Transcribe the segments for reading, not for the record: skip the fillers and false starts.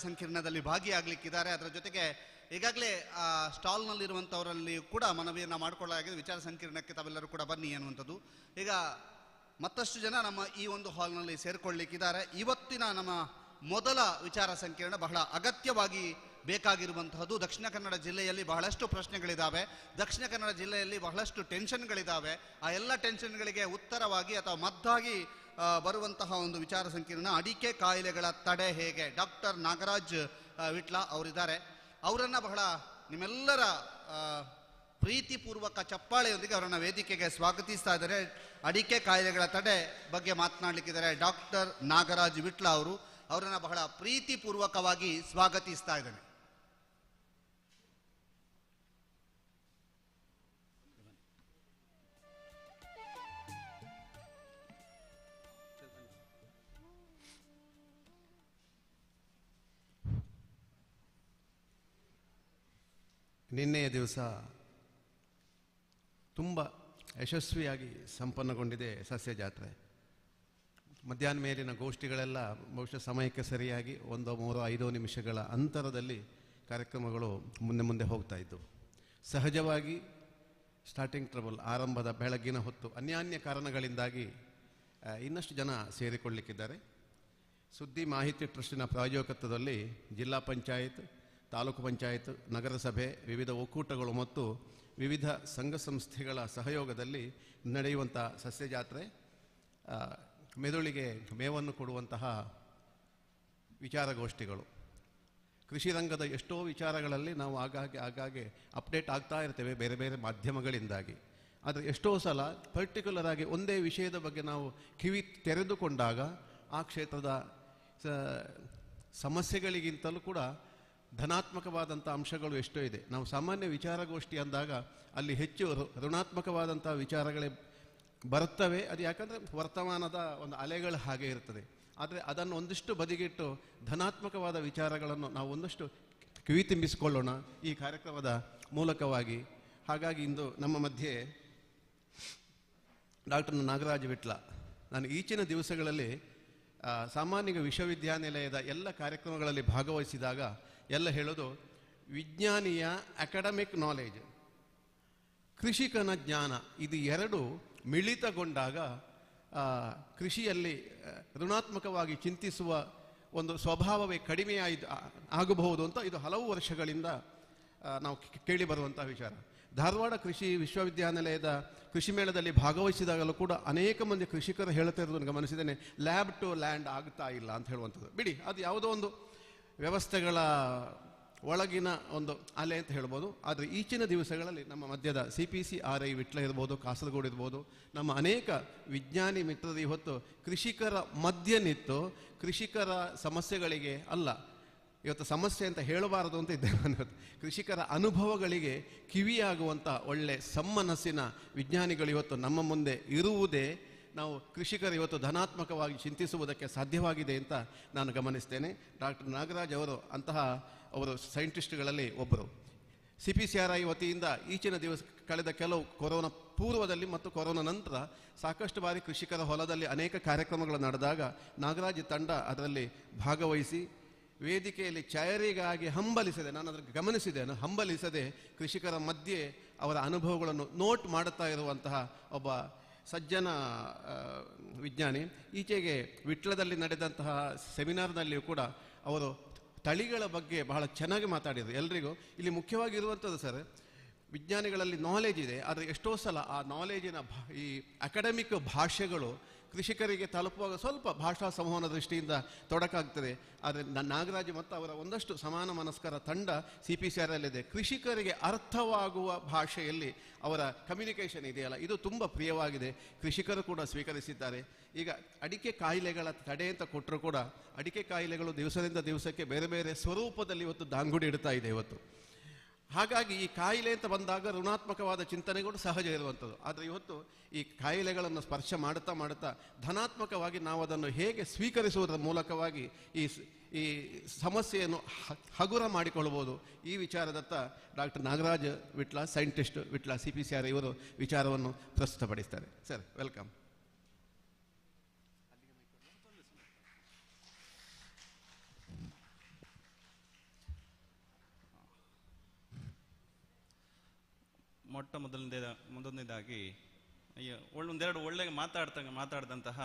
ಸಂಕಿರಣದಲ್ಲಿ ಭಾಗಿಯಾಗಲಿಕ್ಕಿದ್ದಾರೆ. ಅದರ ಜೊತೆಗೆ ಈಗಾಗಲೇ ಸ್ಟಾಲ್ನಲ್ಲಿರುವಂಥವರಲ್ಲಿ ಕೂಡ ಮನವಿಯನ್ನು ಮಾಡಿಕೊಳ್ಳಲಾಗಿದೆ, ವಿಚಾರ ಸಂಕಿರಣಕ್ಕೆ ತಾವೆಲ್ಲರೂ ಕೂಡ ಬನ್ನಿ ಅನ್ನುವಂಥದ್ದು. ಈಗ ಮತ್ತಷ್ಟು ಜನ ನಮ್ಮ ಈ ಒಂದು ಹಾಲ್ನಲ್ಲಿ ಸೇರಿಕೊಳ್ಳಲಿಕ್ಕಿದ್ದಾರೆ. ಇವತ್ತಿನ ನಮ್ಮ ಮೊದಲ ವಿಚಾರ ಸಂಕಿರಣ ಬಹಳ ಅಗತ್ಯವಾಗಿ ಬೇಕಾಗಿರುವಂತಹದ್ದು. ದಕ್ಷಿಣ ಕನ್ನಡ ಜಿಲ್ಲೆಯಲ್ಲಿ ಬಹಳಷ್ಟು ಪ್ರಶ್ನೆಗಳಿದ್ದಾವೆ, ದಕ್ಷಿಣ ಕನ್ನಡ ಜಿಲ್ಲೆಯಲ್ಲಿ ಬಹಳಷ್ಟು ಟೆನ್ಷನ್ಗಳಿದ್ದಾವೆ. ಆ ಎಲ್ಲ ಟೆನ್ಷನ್ಗಳಿಗೆ ಉತ್ತರವಾಗಿ ಅಥವಾ ಮದ್ದಾಗಿ ಬರುವಂತಹ ಒಂದು ವಿಚಾರ ಸಂಕಿರಣ ಅಡಿಕೆ ಕಾಯಿಲೆಗಳ ತಡೆ ಹೇಗೆ. ಡಾಕ್ಟರ್ ನಾಗರಾಜ್ ವಿಟ್ಲ ಅವರಿದ್ದಾರೆ. ಅವರನ್ನು ಬಹಳ ನಿಮ್ಮೆಲ್ಲರ ಪ್ರೀತಿಪೂರ್ವಕ ಚಪ್ಪಾಳೆಯೊಂದಿಗೆ ಅವರನ್ನು ವೇದಿಕೆಗೆ ಸ್ವಾಗತಿಸ್ತಾ ಇದ್ದಾರೆ. ಅಡಿಕೆ ಕಾಯಿಲೆಗಳ ತಡೆ ಬಗ್ಗೆ ಮಾತನಾಡಲಿಕ್ಕಿದ್ದಾರೆ ಡಾಕ್ಟರ್ ನಾಗರಾಜ್ ವಿಟ್ಲ ಅವರು. ಅವರನ್ನು ಬಹಳ ಪ್ರೀತಿಪೂರ್ವಕವಾಗಿ ಸ್ವಾಗತಿಸ್ತಾ ಇದ್ದೇನೆ. ನಿನ್ನೆಯ ದಿವಸ ತುಂಬ ಯಶಸ್ವಿಯಾಗಿ ಸಂಪನ್ನಗೊಂಡಿದೆ ಸಸ್ಯ ಜಾತ್ರೆ. ಮಧ್ಯಾಹ್ನ ಮೇಲಿನ ಗೋಷ್ಠಿಗಳೆಲ್ಲ ಬಹುಶಃ ಸಮಯಕ್ಕೆ ಸರಿಯಾಗಿ 1-3-5 ನಿಮಿಷಗಳ ಅಂತರದಲ್ಲಿ ಕಾರ್ಯಕ್ರಮಗಳು ಮುಂದೆ ಹೋಗ್ತಾ ಇದ್ದವು. ಸಹಜವಾಗಿ ಸ್ಟಾರ್ಟಿಂಗ್ ಟ್ರಬಲ್, ಆರಂಭದ ಬೆಳಗಿನ ಹೊತ್ತು ಅನ್ಯಾನ್ಯ ಕಾರಣಗಳಿಂದಾಗಿ ಇನ್ನಷ್ಟು ಜನ ಸೇರಿಕೊಳ್ಳಲಿಕ್ಕಿದ್ದಾರೆ. ಸುದ್ದಿ ಮಾಹಿತಿ ಟ್ರಸ್ಟಿನ ಪ್ರಾಯೋಜಕತ್ವದಲ್ಲಿ ಜಿಲ್ಲಾ ಪಂಚಾಯತ್, ತಾಲೂಕು ಪಂಚಾಯತ್, ನಗರಸಭೆ, ವಿವಿಧ ಒಕ್ಕೂಟಗಳು ಮತ್ತು ವಿವಿಧ ಸಂಘ ಸಂಸ್ಥೆಗಳ ಸಹಯೋಗದಲ್ಲಿ ನಡೆಯುವಂಥ ಸಸ್ಯ ಜಾತ್ರೆ ಮೆದುಳಿಗೆ ಮೇವನ್ನು ಕೊಡುವಂತಹ ವಿಚಾರಗೋಷ್ಠಿಗಳು. ಕೃಷಿ ರಂಗದ ಎಷ್ಟೋ ವಿಚಾರಗಳಲ್ಲಿ ನಾವು ಆಗಾಗ್ಗೆ ಅಪ್ಡೇಟ್ ಆಗ್ತಾ ಇರ್ತೇವೆ ಬೇರೆ ಬೇರೆ ಮಾಧ್ಯಮಗಳಿಂದಾಗಿ. ಆದರೆ ಎಷ್ಟೋ ಸಲ ಪರ್ಟಿಕ್ಯುಲರ್ ಆಗಿ ಒಂದೇ ವಿಷಯದ ಬಗ್ಗೆ ನಾವು ಕಿವಿ ತೆರೆದುಕೊಂಡಾಗ ಆ ಕ್ಷೇತ್ರದ ಸಮಸ್ಯೆಗಳಿಗಿಂತಲೂ ಕೂಡ ಧನಾತ್ಮಕವಾದಂಥ ಅಂಶಗಳು ಎಷ್ಟೋ ಇದೆ. ನಾವು ಸಾಮಾನ್ಯ ವಿಚಾರಗೋಷ್ಠಿ ಅಂದಾಗ ಅಲ್ಲಿ ಹೆಚ್ಚು ಋಣಾತ್ಮಕವಾದಂಥ ವಿಚಾರಗಳೇ ಬರುತ್ತವೆ. ಅದು ಯಾಕಂದರೆ ವರ್ತಮಾನದ ಒಂದು ಅಲೆಗಳು ಹಾಗೆ ಇರ್ತದೆ. ಆದರೆ ಅದನ್ನು ಒಂದಿಷ್ಟು ಬದಿಗಿಟ್ಟು ಧನಾತ್ಮಕವಾದ ವಿಚಾರಗಳನ್ನು ನಾವು ಒಂದಷ್ಟು ಕಿವಿ ತುಂಬಿಸಿಕೊಳ್ಳೋಣ ಈ ಕಾರ್ಯಕ್ರಮದ ಮೂಲಕವಾಗಿ. ಹಾಗಾಗಿ ಇಂದು ನಮ್ಮ ಮಧ್ಯೆ ಡಾಕ್ಟರ್ ನಾಗರಾಜ್ ವಿಟ್ಲ. ನಾನು ಈಚಿನ ದಿವಸಗಳಲ್ಲಿ ಸಾಮಾನ್ಯ ವಿಶ್ವವಿದ್ಯಾನಿಲಯದ ಎಲ್ಲ ಕಾರ್ಯಕ್ರಮಗಳಲ್ಲಿ ಭಾಗವಹಿಸಿದಾಗ ಎಲ್ಲ ಹೇಳೋದು, ವಿಜ್ಞಾನಿಯ ಅಕಾಡೆಮಿಕ್ ನಾಲೆಜ್, ಕೃಷಿಕನ ಜ್ಞಾನ, ಇದು ಎರಡು ಮಿಳಿತಗೊಂಡಾಗ ಕೃಷಿಯಲ್ಲಿ ಋಣಾತ್ಮಕವಾಗಿ ಚಿಂತಿಸುವ ಒಂದು ಸ್ವಭಾವವೇ ಕಡಿಮೆ ಆಗಬಹುದು ಅಂತ ಇದು ಹಲವು ವರ್ಷಗಳಿಂದ ನಾವು ಕೇಳಿ ಬರುವಂಥ ವಿಚಾರ. ಧಾರವಾಡ ಕೃಷಿ ವಿಶ್ವವಿದ್ಯಾನಿಲಯದ ಕೃಷಿ ಮೇಳದಲ್ಲಿ ಭಾಗವಹಿಸಿದಾಗಲೂ ಕೂಡ ಅನೇಕ ಮಂದಿ ಕೃಷಿಕರು ಹೇಳ್ತಾ ಇರೋದನ್ನು ಗಮನಿಸಿದ್ದೇನೆ, ಲ್ಯಾಬ್ ಟು ಲ್ಯಾಂಡ್ ಆಗ್ತಾ ಇಲ್ಲ ಅಂತ ಹೇಳುವಂಥದ್ದು. ಬಿಡಿ, ಅದು ಯಾವುದೋ ಒಂದು ವ್ಯವಸ್ಥೆಗಳ ಒಳಗಿನ ಒಂದು ಅಲೆ ಅಂತ ಹೇಳ್ಬೋದು. ಆದರೆ ಈಚಿನ ದಿವಸಗಳಲ್ಲಿ ನಮ್ಮ ಮಧ್ಯದ CPCRI ವಿಟ್ಲ ಇರ್ಬೋದು, ಕಾಸರಗೋಡು ಇರ್ಬೋದು, ನಮ್ಮ ಅನೇಕ ವಿಜ್ಞಾನಿ ಮಿತ್ರರು ಇವತ್ತು ಕೃಷಿಕರ ಮಧ್ಯೆ ನಿಂತು ಕೃಷಿಕರ ಸಮಸ್ಯೆಗಳಿಗೆ ಅಲ್ಲ, ಇವತ್ತು ಸಮಸ್ಯೆ ಅಂತ ಹೇಳಬಾರದು ಅಂತ ಇದ್ದೇವೆ ಅನ್ನೋದು, ಕೃಷಿಕರ ಅನುಭವಗಳಿಗೆ ಕಿವಿಯಾಗುವಂಥ ಒಳ್ಳೆ ಸಮ್ಮನಸ್ಸಿನ ವಿಜ್ಞಾನಿಗಳು ಇವತ್ತು ನಮ್ಮ ಮುಂದೆ ಇರುವುದೇ ನಾವು ಕೃಷಿಕರು ಇವತ್ತು ಧನಾತ್ಮಕವಾಗಿ ಚಿಂತಿಸುವುದಕ್ಕೆ ಸಾಧ್ಯವಾಗಿದೆ ಅಂತ ನಾನು ಗಮನಿಸ್ತೇನೆ. ಡಾಕ್ಟರ್ ನಾಗರಾಜ್ ಅವರು ಸೈಂಟಿಸ್ಟ್ಗಳಲ್ಲಿ ಒಬ್ಬರು. CPCRI ವತಿಯಿಂದ ಈಚಿನ ದಿವಸ ಕಳೆದ ಕೆಲವು ಕೊರೋನಾ ಪೂರ್ವದಲ್ಲಿ ಮತ್ತು ಕೊರೋನಾ ನಂತರ ಸಾಕಷ್ಟು ಬಾರಿ ಕೃಷಿಕರ ಹೊಲದಲ್ಲಿ ಅನೇಕ ಕಾರ್ಯಕ್ರಮಗಳು ನಡೆದಾಗ ನಾಗರಾಜ್ ತಂಡ ಅದರಲ್ಲಿ ಭಾಗವಹಿಸಿ ವೇದಿಕೆಯಲ್ಲಿ ಚಯರಿಗಾಗಿ ಹಂಬಲಿಸದೆ, ನಾನು ಅದನ್ನು ಗಮನಿಸಿದ್ದೇನೆ, ಹಂಬಲಿಸದೆ ಕೃಷಿಕರ ಮಧ್ಯೆ ಅವರ ಅನುಭವಗಳನ್ನು ನೋಟ್ ಮಾಡುತ್ತಾ ಇರುವಂತಹ ಒಬ್ಬ ಸಜ್ಜನ ವಿಜ್ಞಾನಿ. ಈಚೆಗೆ ವಿಟ್ಲದಲ್ಲಿ ನಡೆದಂತಹ ಸೆಮಿನಾರ್ನಲ್ಲಿಯೂ ಕೂಡ ಅವರು ತಳಿಗಳ ಬಗ್ಗೆ ಬಹಳ ಚೆನ್ನಾಗಿ ಮಾತಾಡಿದರು. ಎಲ್ರಿಗೂ ಇಲ್ಲಿ ಮುಖ್ಯವಾಗಿರುವಂಥದ್ದು ಸರ್, ವಿಜ್ಞಾನಿಗಳಲ್ಲಿ ನಾಲೆಜ್ ಇದೆ, ಆದರೆ ಎಷ್ಟೋ ಸಲ ಆ ನಾಲೆಜಿನ ಈ ಅಕಾಡೆಮಿಕ್ ಭಾಷೆಗಳು ಕೃಷಿಕರಿಗೆ ತಲುಪುವಾಗ ಸ್ವಲ್ಪ ಭಾಷಾ ಸಂವಹನ ದೃಷ್ಟಿಯಿಂದ ತೊಡಕಾಗ್ತದೆ. ಆದರೆ ನಾಗರಾಜ್ ಮತ್ತು ಅವರ ಒಂದಷ್ಟು ಸಮಾನ ಮನಸ್ಕರ ತಂಡ CPCRIಯಲ್ಲಿದೆ. ಕೃಷಿಕರಿಗೆ ಅರ್ಥವಾಗುವ ಭಾಷೆಯಲ್ಲಿ ಅವರ ಕಮ್ಯುನಿಕೇಷನ್ ಇದೆಯಲ್ಲ, ಇದು ತುಂಬ ಪ್ರಿಯವಾಗಿದೆ, ಕೃಷಿಕರು ಕೂಡ ಸ್ವೀಕರಿಸಿದ್ದಾರೆ. ಈಗ ಅಡಿಕೆ ಕಾಯಿಲೆಗಳ ತಡೆ ಅಂತ ಕೊಟ್ಟರು ಕೂಡ ಅಡಿಕೆ ಕಾಯಿಲೆಗಳು ದಿವಸದಿಂದ ದಿವಸಕ್ಕೆ ಬೇರೆ ಬೇರೆ ಸ್ವರೂಪದಲ್ಲಿ ಇವತ್ತು ದಾಂಗುಡಿ ಇಡ್ತಾ ಇದೆ ಇವತ್ತು. ಹಾಗಾಗಿ ಈ ಕಾಯಿಲೆ ಅಂತ ಬಂದಾಗ ಋಣಾತ್ಮಕವಾದ ಚಿಂತನೆಗಳು ಸಹಜ ಇರುವಂಥದ್ದು. ಆದರೆ ಇವತ್ತು ಈ ಕಾಯಿಲೆಗಳನ್ನು ಸ್ಪರ್ಶ ಮಾಡುತ್ತಾ ಧನಾತ್ಮಕವಾಗಿ ನಾವು ಅದನ್ನು ಹೇಗೆ ಸ್ವೀಕರಿಸುವುದರ ಮೂಲಕವಾಗಿ ಈ ಸಮಸ್ಯೆಯನ್ನು ಹಗುರ ಮಾಡಿಕೊಳ್ಳಬಹುದು, ಈ ವಿಚಾರದತ್ತ doctor Nagaraj Vittal, scientist Vittal, CPCRI ಇವರು ವಿಚಾರವನ್ನು ಪ್ರಸ್ತುತಪಡಿಸ್ತಾರೆ. Sir, welcome. ಮೊದಲನೇದಾಗಿ ಒಂದೆರಡು ಒಳ್ಳೆ ಮಾತಾಡಿದಂತಹ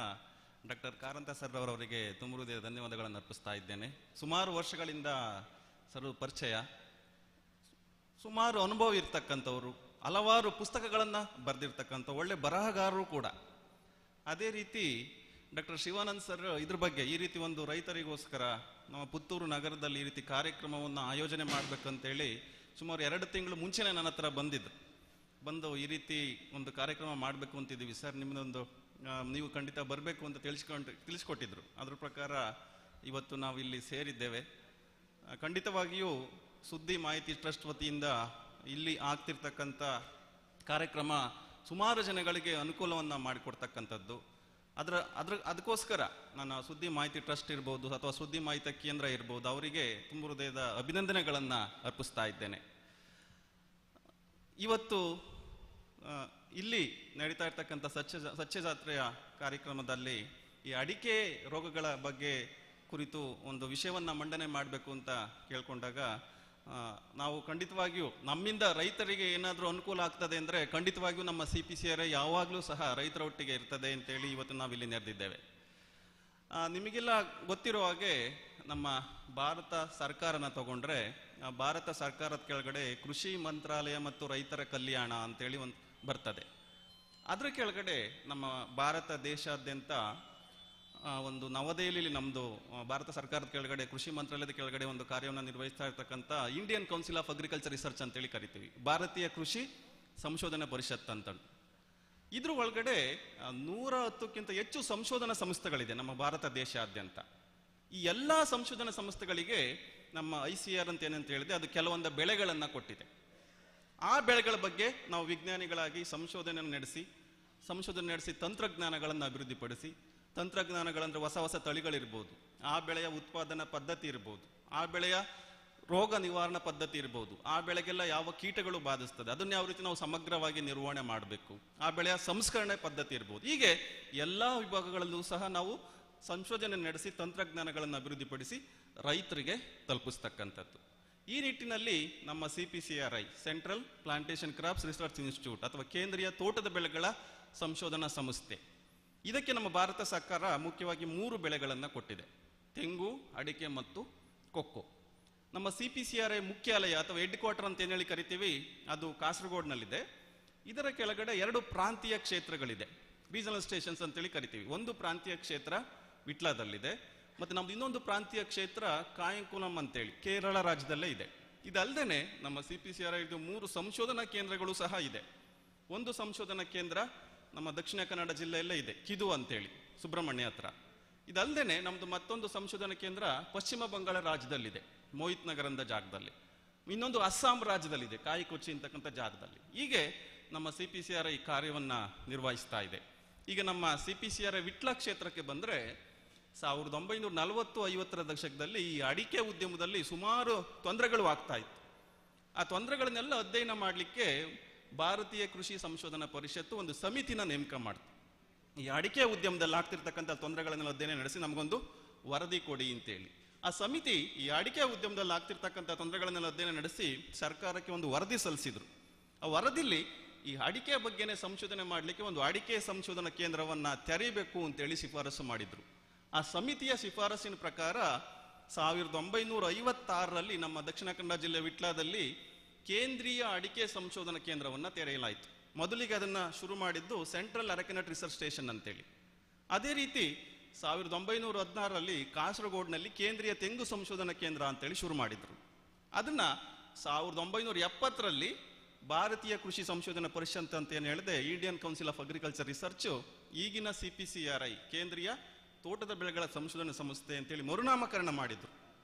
ಡಾಕ್ಟರ್ ಕಾರಂತ ಸರ್ ಅವರಿಗೆ ತುಂಬ ಹೃದಯ ಧನ್ಯವಾದಗಳನ್ನು ಅರ್ಪಿಸ್ತಾ ಇದ್ದೇನೆ. ಸುಮಾರು ವರ್ಷಗಳಿಂದ ಸರ್ ಪರಿಚಯ, ಸುಮಾರು ಅನುಭವ ಇರ್ತಕ್ಕಂಥವ್ರು, ಹಲವಾರು ಪುಸ್ತಕಗಳನ್ನು ಬರೆದಿರ್ತಕ್ಕಂಥ ಒಳ್ಳೆ ಬರಹಗಾರರು ಕೂಡ. ಅದೇ ರೀತಿ ಡಾಕ್ಟರ್ ಶಿವಾನಂದ್ ಸರ್ ಇದ್ರ ಬಗ್ಗೆ ಈ ರೀತಿ ಒಂದು ರೈತರಿಗೋಸ್ಕರ ನಮ್ಮ ಪುತ್ತೂರು ನಗರದಲ್ಲಿ ಈ ರೀತಿ ಕಾರ್ಯಕ್ರಮವನ್ನು ಆಯೋಜನೆ ಮಾಡಬೇಕಂತೇಳಿ ಸುಮಾರು 2 ತಿಂಗಳು ಮುಂಚೆನೇ ನನ್ನ ಹತ್ರ ಬಂದು ಈ ರೀತಿ ಒಂದು ಕಾರ್ಯಕ್ರಮ ಮಾಡಬೇಕು ಅಂತಿದ್ದೀವಿ ಸರ್, ನಿಮ್ಮದೊಂದು ನೀವು ಖಂಡಿತ ಬರಬೇಕು ಅಂತ ತಿಳಿಸ್ಕೊಟ್ಟಿದ್ರು. ಅದ್ರ ಪ್ರಕಾರ ಇವತ್ತು ನಾವು ಇಲ್ಲಿ ಸೇರಿದ್ದೇವೆ. ಖಂಡಿತವಾಗಿಯೂ ಸುದ್ದಿ ಮಾಹಿತಿ ಟ್ರಸ್ಟ್ ವತಿಯಿಂದ ಇಲ್ಲಿ ಆಗ್ತಿರ್ತಕ್ಕಂಥ ಕಾರ್ಯಕ್ರಮ ಸುಮಾರು ಜನಗಳಿಗೆ ಅನುಕೂಲವನ್ನು ಮಾಡಿಕೊಡ್ತಕ್ಕಂಥದ್ದು. ಅದಕ್ಕೋಸ್ಕರ ನಾನು ಸುದ್ದಿ ಮಾಹಿತಿ ಟ್ರಸ್ಟ್ ಇರ್ಬೋದು ಅಥವಾ ಸುದ್ದಿ ಮಾಹಿತಿ ಕೇಂದ್ರ ಇರ್ಬೋದು, ಅವರಿಗೆ ತುಂಬ ಹೃದಯದ ಅಭಿನಂದನೆಗಳನ್ನು ಅರ್ಪಿಸ್ತಾ ಇದ್ದೇನೆ. ಇವತ್ತು ಇಲ್ಲಿ ನಡೀತಾ ಇರ್ತಕ್ಕಂಥ ಸಸ್ಯ ಜಾತ್ರೆಯ ಕಾರ್ಯಕ್ರಮದಲ್ಲಿ ಈ ಅಡಿಕೆ ರೋಗಗಳ ಬಗ್ಗೆ ಕುರಿತು ಒಂದು ವಿಷಯವನ್ನು ಮಂಡನೆ ಮಾಡಬೇಕು ಅಂತ ಕೇಳ್ಕೊಂಡಾಗ ನಾವು ಖಂಡಿತವಾಗಿಯೂ ನಮ್ಮಿಂದ ರೈತರಿಗೆ ಏನಾದರೂ ಅನುಕೂಲ ಆಗ್ತದೆ ಅಂದರೆ ಖಂಡಿತವಾಗಿಯೂ ನಮ್ಮ CPCRI ಯಾವಾಗಲೂ ಸಹ ರೈತರ ಒಟ್ಟಿಗೆ ಇರ್ತದೆ ಅಂತೇಳಿ ಇವತ್ತು ನಾವಿಲ್ಲಿ ನೆರೆದಿದ್ದೇವೆ. ನಿಮಗೆಲ್ಲ ಗೊತ್ತಿರೋ ಹಾಗೆ ನಮ್ಮ ಭಾರತ ಸರ್ಕಾರನ ತಗೊಂಡ್ರೆ ಭಾರತ ಸರ್ಕಾರದ ಕೆಳಗಡೆ ಕೃಷಿ ಮಂತ್ರಾಲಯ ಮತ್ತು ರೈತರ ಕಲ್ಯಾಣ ಅಂತೇಳಿ ಒಂದು ಬರ್ತದೆ. ಅದರ ಕೆಳಗಡೆ ನಮ್ಮ ಭಾರತ ದೇಶಾದ್ಯಂತ ಒಂದು ನವದೆಹಲಿಯಲ್ಲಿ ನಮ್ಮದು ಭಾರತ ಸರ್ಕಾರದ ಕೆಳಗಡೆ ಕೃಷಿ ಮಂತ್ರಾಲಯದ ಕೆಳಗಡೆ ಒಂದು ಕಾರ್ಯವನ್ನು ನಿರ್ವಹಿಸ್ತಾ ಇರ್ತಕ್ಕಂಥ Indian Council of Agriculture Research ಅಂತೇಳಿ ಕರಿತೀವಿ, ಭಾರತೀಯ ಕೃಷಿ ಸಂಶೋಧನಾ ಪರಿಷತ್ ಅಂತ. ಇದ್ರ ಒಳಗಡೆ 110ಕ್ಕಿಂತ ಹೆಚ್ಚು ಸಂಶೋಧನಾ ಸಂಸ್ಥೆಗಳಿದೆ ನಮ್ಮ ಭಾರತ ದೇಶಾದ್ಯಂತ. ಈ ಎಲ್ಲ ಸಂಶೋಧನಾ ಸಂಸ್ಥೆಗಳಿಗೆ ನಮ್ಮ ICAR ಅಂತ ಏನಂತ ಹೇಳಿದೆ, ಅದು ಕೆಲವೊಂದು ಬೆಳೆಗಳನ್ನು ಕೊಟ್ಟಿದೆ. ಆ ಬೆಳೆಗಳ ಬಗ್ಗೆ ನಾವು ವಿಜ್ಞಾನಿಗಳಾಗಿ ಸಂಶೋಧನೆ ನಡೆಸಿ ತಂತ್ರಜ್ಞಾನಗಳನ್ನು ಅಭಿವೃದ್ಧಿಪಡಿಸಿ, ತಂತ್ರಜ್ಞಾನಗಳಂದ್ರೆ ಹೊಸ ತಳಿಗಳಿರ್ಬೋದು, ಆ ಬೆಳೆಯ ಉತ್ಪಾದನಾ ಪದ್ಧತಿ ಇರ್ಬೋದು, ಆ ಬೆಳೆಯ ರೋಗ ನಿವಾರಣಾ ಪದ್ಧತಿ ಇರ್ಬೋದು, ಆ ಬೆಳೆಗೆಲ್ಲ ಯಾವ ಕೀಟಗಳು ಬಾಧಿಸ್ತದೆ ಅದನ್ನ ಯಾವ ರೀತಿ ನಾವು ಸಮಗ್ರವಾಗಿ ನಿರ್ವಹಣೆ ಮಾಡಬೇಕು, ಆ ಬೆಳೆಯ ಸಂಸ್ಕರಣೆ ಪದ್ಧತಿ ಇರ್ಬೋದು. ಹೀಗೆ ಎಲ್ಲ ವಿಭಾಗಗಳಲ್ಲೂ ಸಹ ನಾವು ಸಂಶೋಧನೆ ನಡೆಸಿ ತಂತ್ರಜ್ಞಾನಗಳನ್ನು ಅಭಿವೃದ್ಧಿಪಡಿಸಿ ರೈತರಿಗೆ ತಲುಪಿಸ್ತಕ್ಕಂಥದ್ದು. ಈ ನಿಟ್ಟಿನಲ್ಲಿ ನಮ್ಮ CPCRI central plantation crops research institute ಅಥವಾ ಕೇಂದ್ರೀಯ ತೋಟದ ಬೆಳೆಗಳ ಸಂಶೋಧನಾ ಸಂಸ್ಥೆ, ಇದಕ್ಕೆ ನಮ್ಮ ಭಾರತ ಸರ್ಕಾರ ಮುಖ್ಯವಾಗಿ 3 ಬೆಳೆಗಳನ್ನು ಕೊಟ್ಟಿದೆ: ತೆಂಗು, ಅಡಿಕೆ ಮತ್ತು ಕೊಕ್ಕೋ. ನಮ್ಮ CPCRI ಮುಖ್ಯಾಲಯ ಅಥವಾ ಹೆಡ್ ಕ್ವಾರ್ಟರ್ ಅಂತ ಏನೇಳಿ ಕರಿತೀವಿ, ಅದು ಕಾಸರಗೋಡ್ನಲ್ಲಿದೆ. ಇದರ ಕೆಳಗಡೆ 2 ಪ್ರಾಂತೀಯ ಕ್ಷೇತ್ರಗಳಿದೆ, ರೀಜನಲ್ ಸ್ಟೇಷನ್ಸ್ ಅಂತೇಳಿ ಕರಿತೀವಿ. ಒಂದು ಪ್ರಾಂತೀಯ ಕ್ಷೇತ್ರ ವಿಟ್ಲದಲ್ಲಿದೆ, ಮತ್ತು ನಮ್ದು ಇನ್ನೊಂದು ಪ್ರಾಂತೀಯ ಕ್ಷೇತ್ರ ಕಾಯಂಕುಲಂ ಅಂತೇಳಿ ಕೇರಳ ರಾಜ್ಯದಲ್ಲೇ ಇದೆ. ಇದಲ್ಲದೆ ನಮ್ಮ CPCRI 3 ಸಂಶೋಧನಾ ಕೇಂದ್ರಗಳು ಸಹ ಇದೆ. ಒಂದು ಸಂಶೋಧನಾ ಕೇಂದ್ರ ನಮ್ಮ ದಕ್ಷಿಣ ಕನ್ನಡ ಜಿಲ್ಲೆಯಲ್ಲೇ ಇದೆ, ಕಿದು ಅಂತೇಳಿ ಸುಬ್ರಹ್ಮಣ್ಯ ಹತ್ರ. ಇದಲ್ಲದೆ ನಮ್ದು ಮತ್ತೊಂದು ಸಂಶೋಧನಾ ಕೇಂದ್ರ ಪಶ್ಚಿಮ ಬಂಗಾಳ ರಾಜ್ಯದಲ್ಲಿದೆ, ಮೋಹಿತ್ ನಗರ್ ಅಂತ ಜಾಗದಲ್ಲಿ. ಇನ್ನೊಂದು ಅಸ್ಸಾಂ ರಾಜ್ಯದಲ್ಲಿದೆ, ಕಾಯಿಕೊಚ್ಚಿ ಅಂತಕ್ಕಂಥ ಜಾಗದಲ್ಲಿ. ಹೀಗೆ ನಮ್ಮ CPCRI ಕಾರ್ಯವನ್ನ ನಿರ್ವಹಿಸ್ತಾ ಇದೆ. ಈಗ ನಮ್ಮ CPCRI ವಿಟ್ಲ ಕ್ಷೇತ್ರಕ್ಕೆ ಬಂದ್ರೆ 1940-50ರ ದಶಕದಲ್ಲಿ ಈ ಅಡಿಕೆ ಉದ್ಯಮದಲ್ಲಿ ಸುಮಾರು ತೊಂದರೆಗಳು ಆಗ್ತಾ ಇತ್ತು. ಆ ತೊಂದರೆಗಳನ್ನೆಲ್ಲ ಅಧ್ಯಯನ ಮಾಡಲಿಕ್ಕೆ ಭಾರತೀಯ ಕೃಷಿ ಸಂಶೋಧನಾ ಪರಿಷತ್ತು ಒಂದು ಸಮಿತಿನ ನೇಮಕ ಮಾಡ್ತು. ಈ ಅಡಿಕೆ ಉದ್ಯಮದಲ್ಲಿ ಆಗ್ತಿರ್ತಕ್ಕಂಥ ತೊಂದರೆಗಳನ್ನೆಲ್ಲ ಅಧ್ಯಯನ ನಡೆಸಿ ನಮಗೊಂದು ವರದಿ ಕೊಡಿ ಅಂತೇಳಿ. ಆ ಸಮಿತಿ ಈ ಅಡಿಕೆ ಉದ್ಯಮದಲ್ಲಿ ಆಗ್ತಿರ್ತಕ್ಕಂಥ ತೊಂದರೆಗಳನ್ನೆಲ್ಲ ಅಧ್ಯಯನ ನಡೆಸಿ ಸರ್ಕಾರಕ್ಕೆ ಒಂದು ವರದಿ ಸಲ್ಲಿಸಿದ್ರು. ಆ ವರದಿಲಿ ಈ ಅಡಿಕೆ ಬಗ್ಗೆನೇ ಸಂಶೋಧನೆ ಮಾಡಲಿಕ್ಕೆ ಒಂದು ಅಡಿಕೆ ಸಂಶೋಧನಾ ಕೇಂದ್ರವನ್ನ ತೆರೀಬೇಕು ಅಂತೇಳಿ ಶಿಫಾರಸು ಮಾಡಿದ್ರು. ಆ ಸಮಿತಿಯ ಶಿಫಾರಸಿನ ಪ್ರಕಾರ 1956ರಲ್ಲಿ ನಮ್ಮ ದಕ್ಷಿಣ ಕನ್ನಡ ಜಿಲ್ಲೆ ವಿಟ್ಲದಲ್ಲಿ ಕೇಂದ್ರೀಯ ಅಡಿಕೆ ಸಂಶೋಧನಾ ಕೇಂದ್ರವನ್ನ ತೆರೆಯಲಾಯಿತು. ಮೊದಲಿಗೆ ಅದನ್ನ ಶುರು ಮಾಡಿದ್ದು ಸೆಂಟ್ರಲ್ ಅರಕೆನಟ್ ರಿಸರ್ಚ್ ಸ್ಟೇಷನ್ ಅಂತೇಳಿ. ಅದೇ ರೀತಿ 1916ರಲ್ಲಿ ಕಾಸರಗೋಡ್ನಲ್ಲಿ ಕೇಂದ್ರೀಯ ತೆಂಗು ಸಂಶೋಧನಾ ಕೇಂದ್ರ ಅಂತೇಳಿ ಶುರು ಮಾಡಿದ್ರು. ಅದನ್ನ 1970ರಲ್ಲಿ ಭಾರತೀಯ ಕೃಷಿ ಸಂಶೋಧನಾ ಪರಿಷತ್ ಅಂತ ಏನು ಹೇಳಿದೆ, Indian Council of Agriculture Research, ಈಗಿನ CPCRI ಕೇಂದ್ರೀಯ ತೋಟದ ಬೆಳೆಗಳ ಸಂಶೋಧನಾ ಸಂಸ್ಥೆ ಅಂತೇಳಿ ಮರುನಾಮಕರಣ ಮಾಡಿದ್ರು.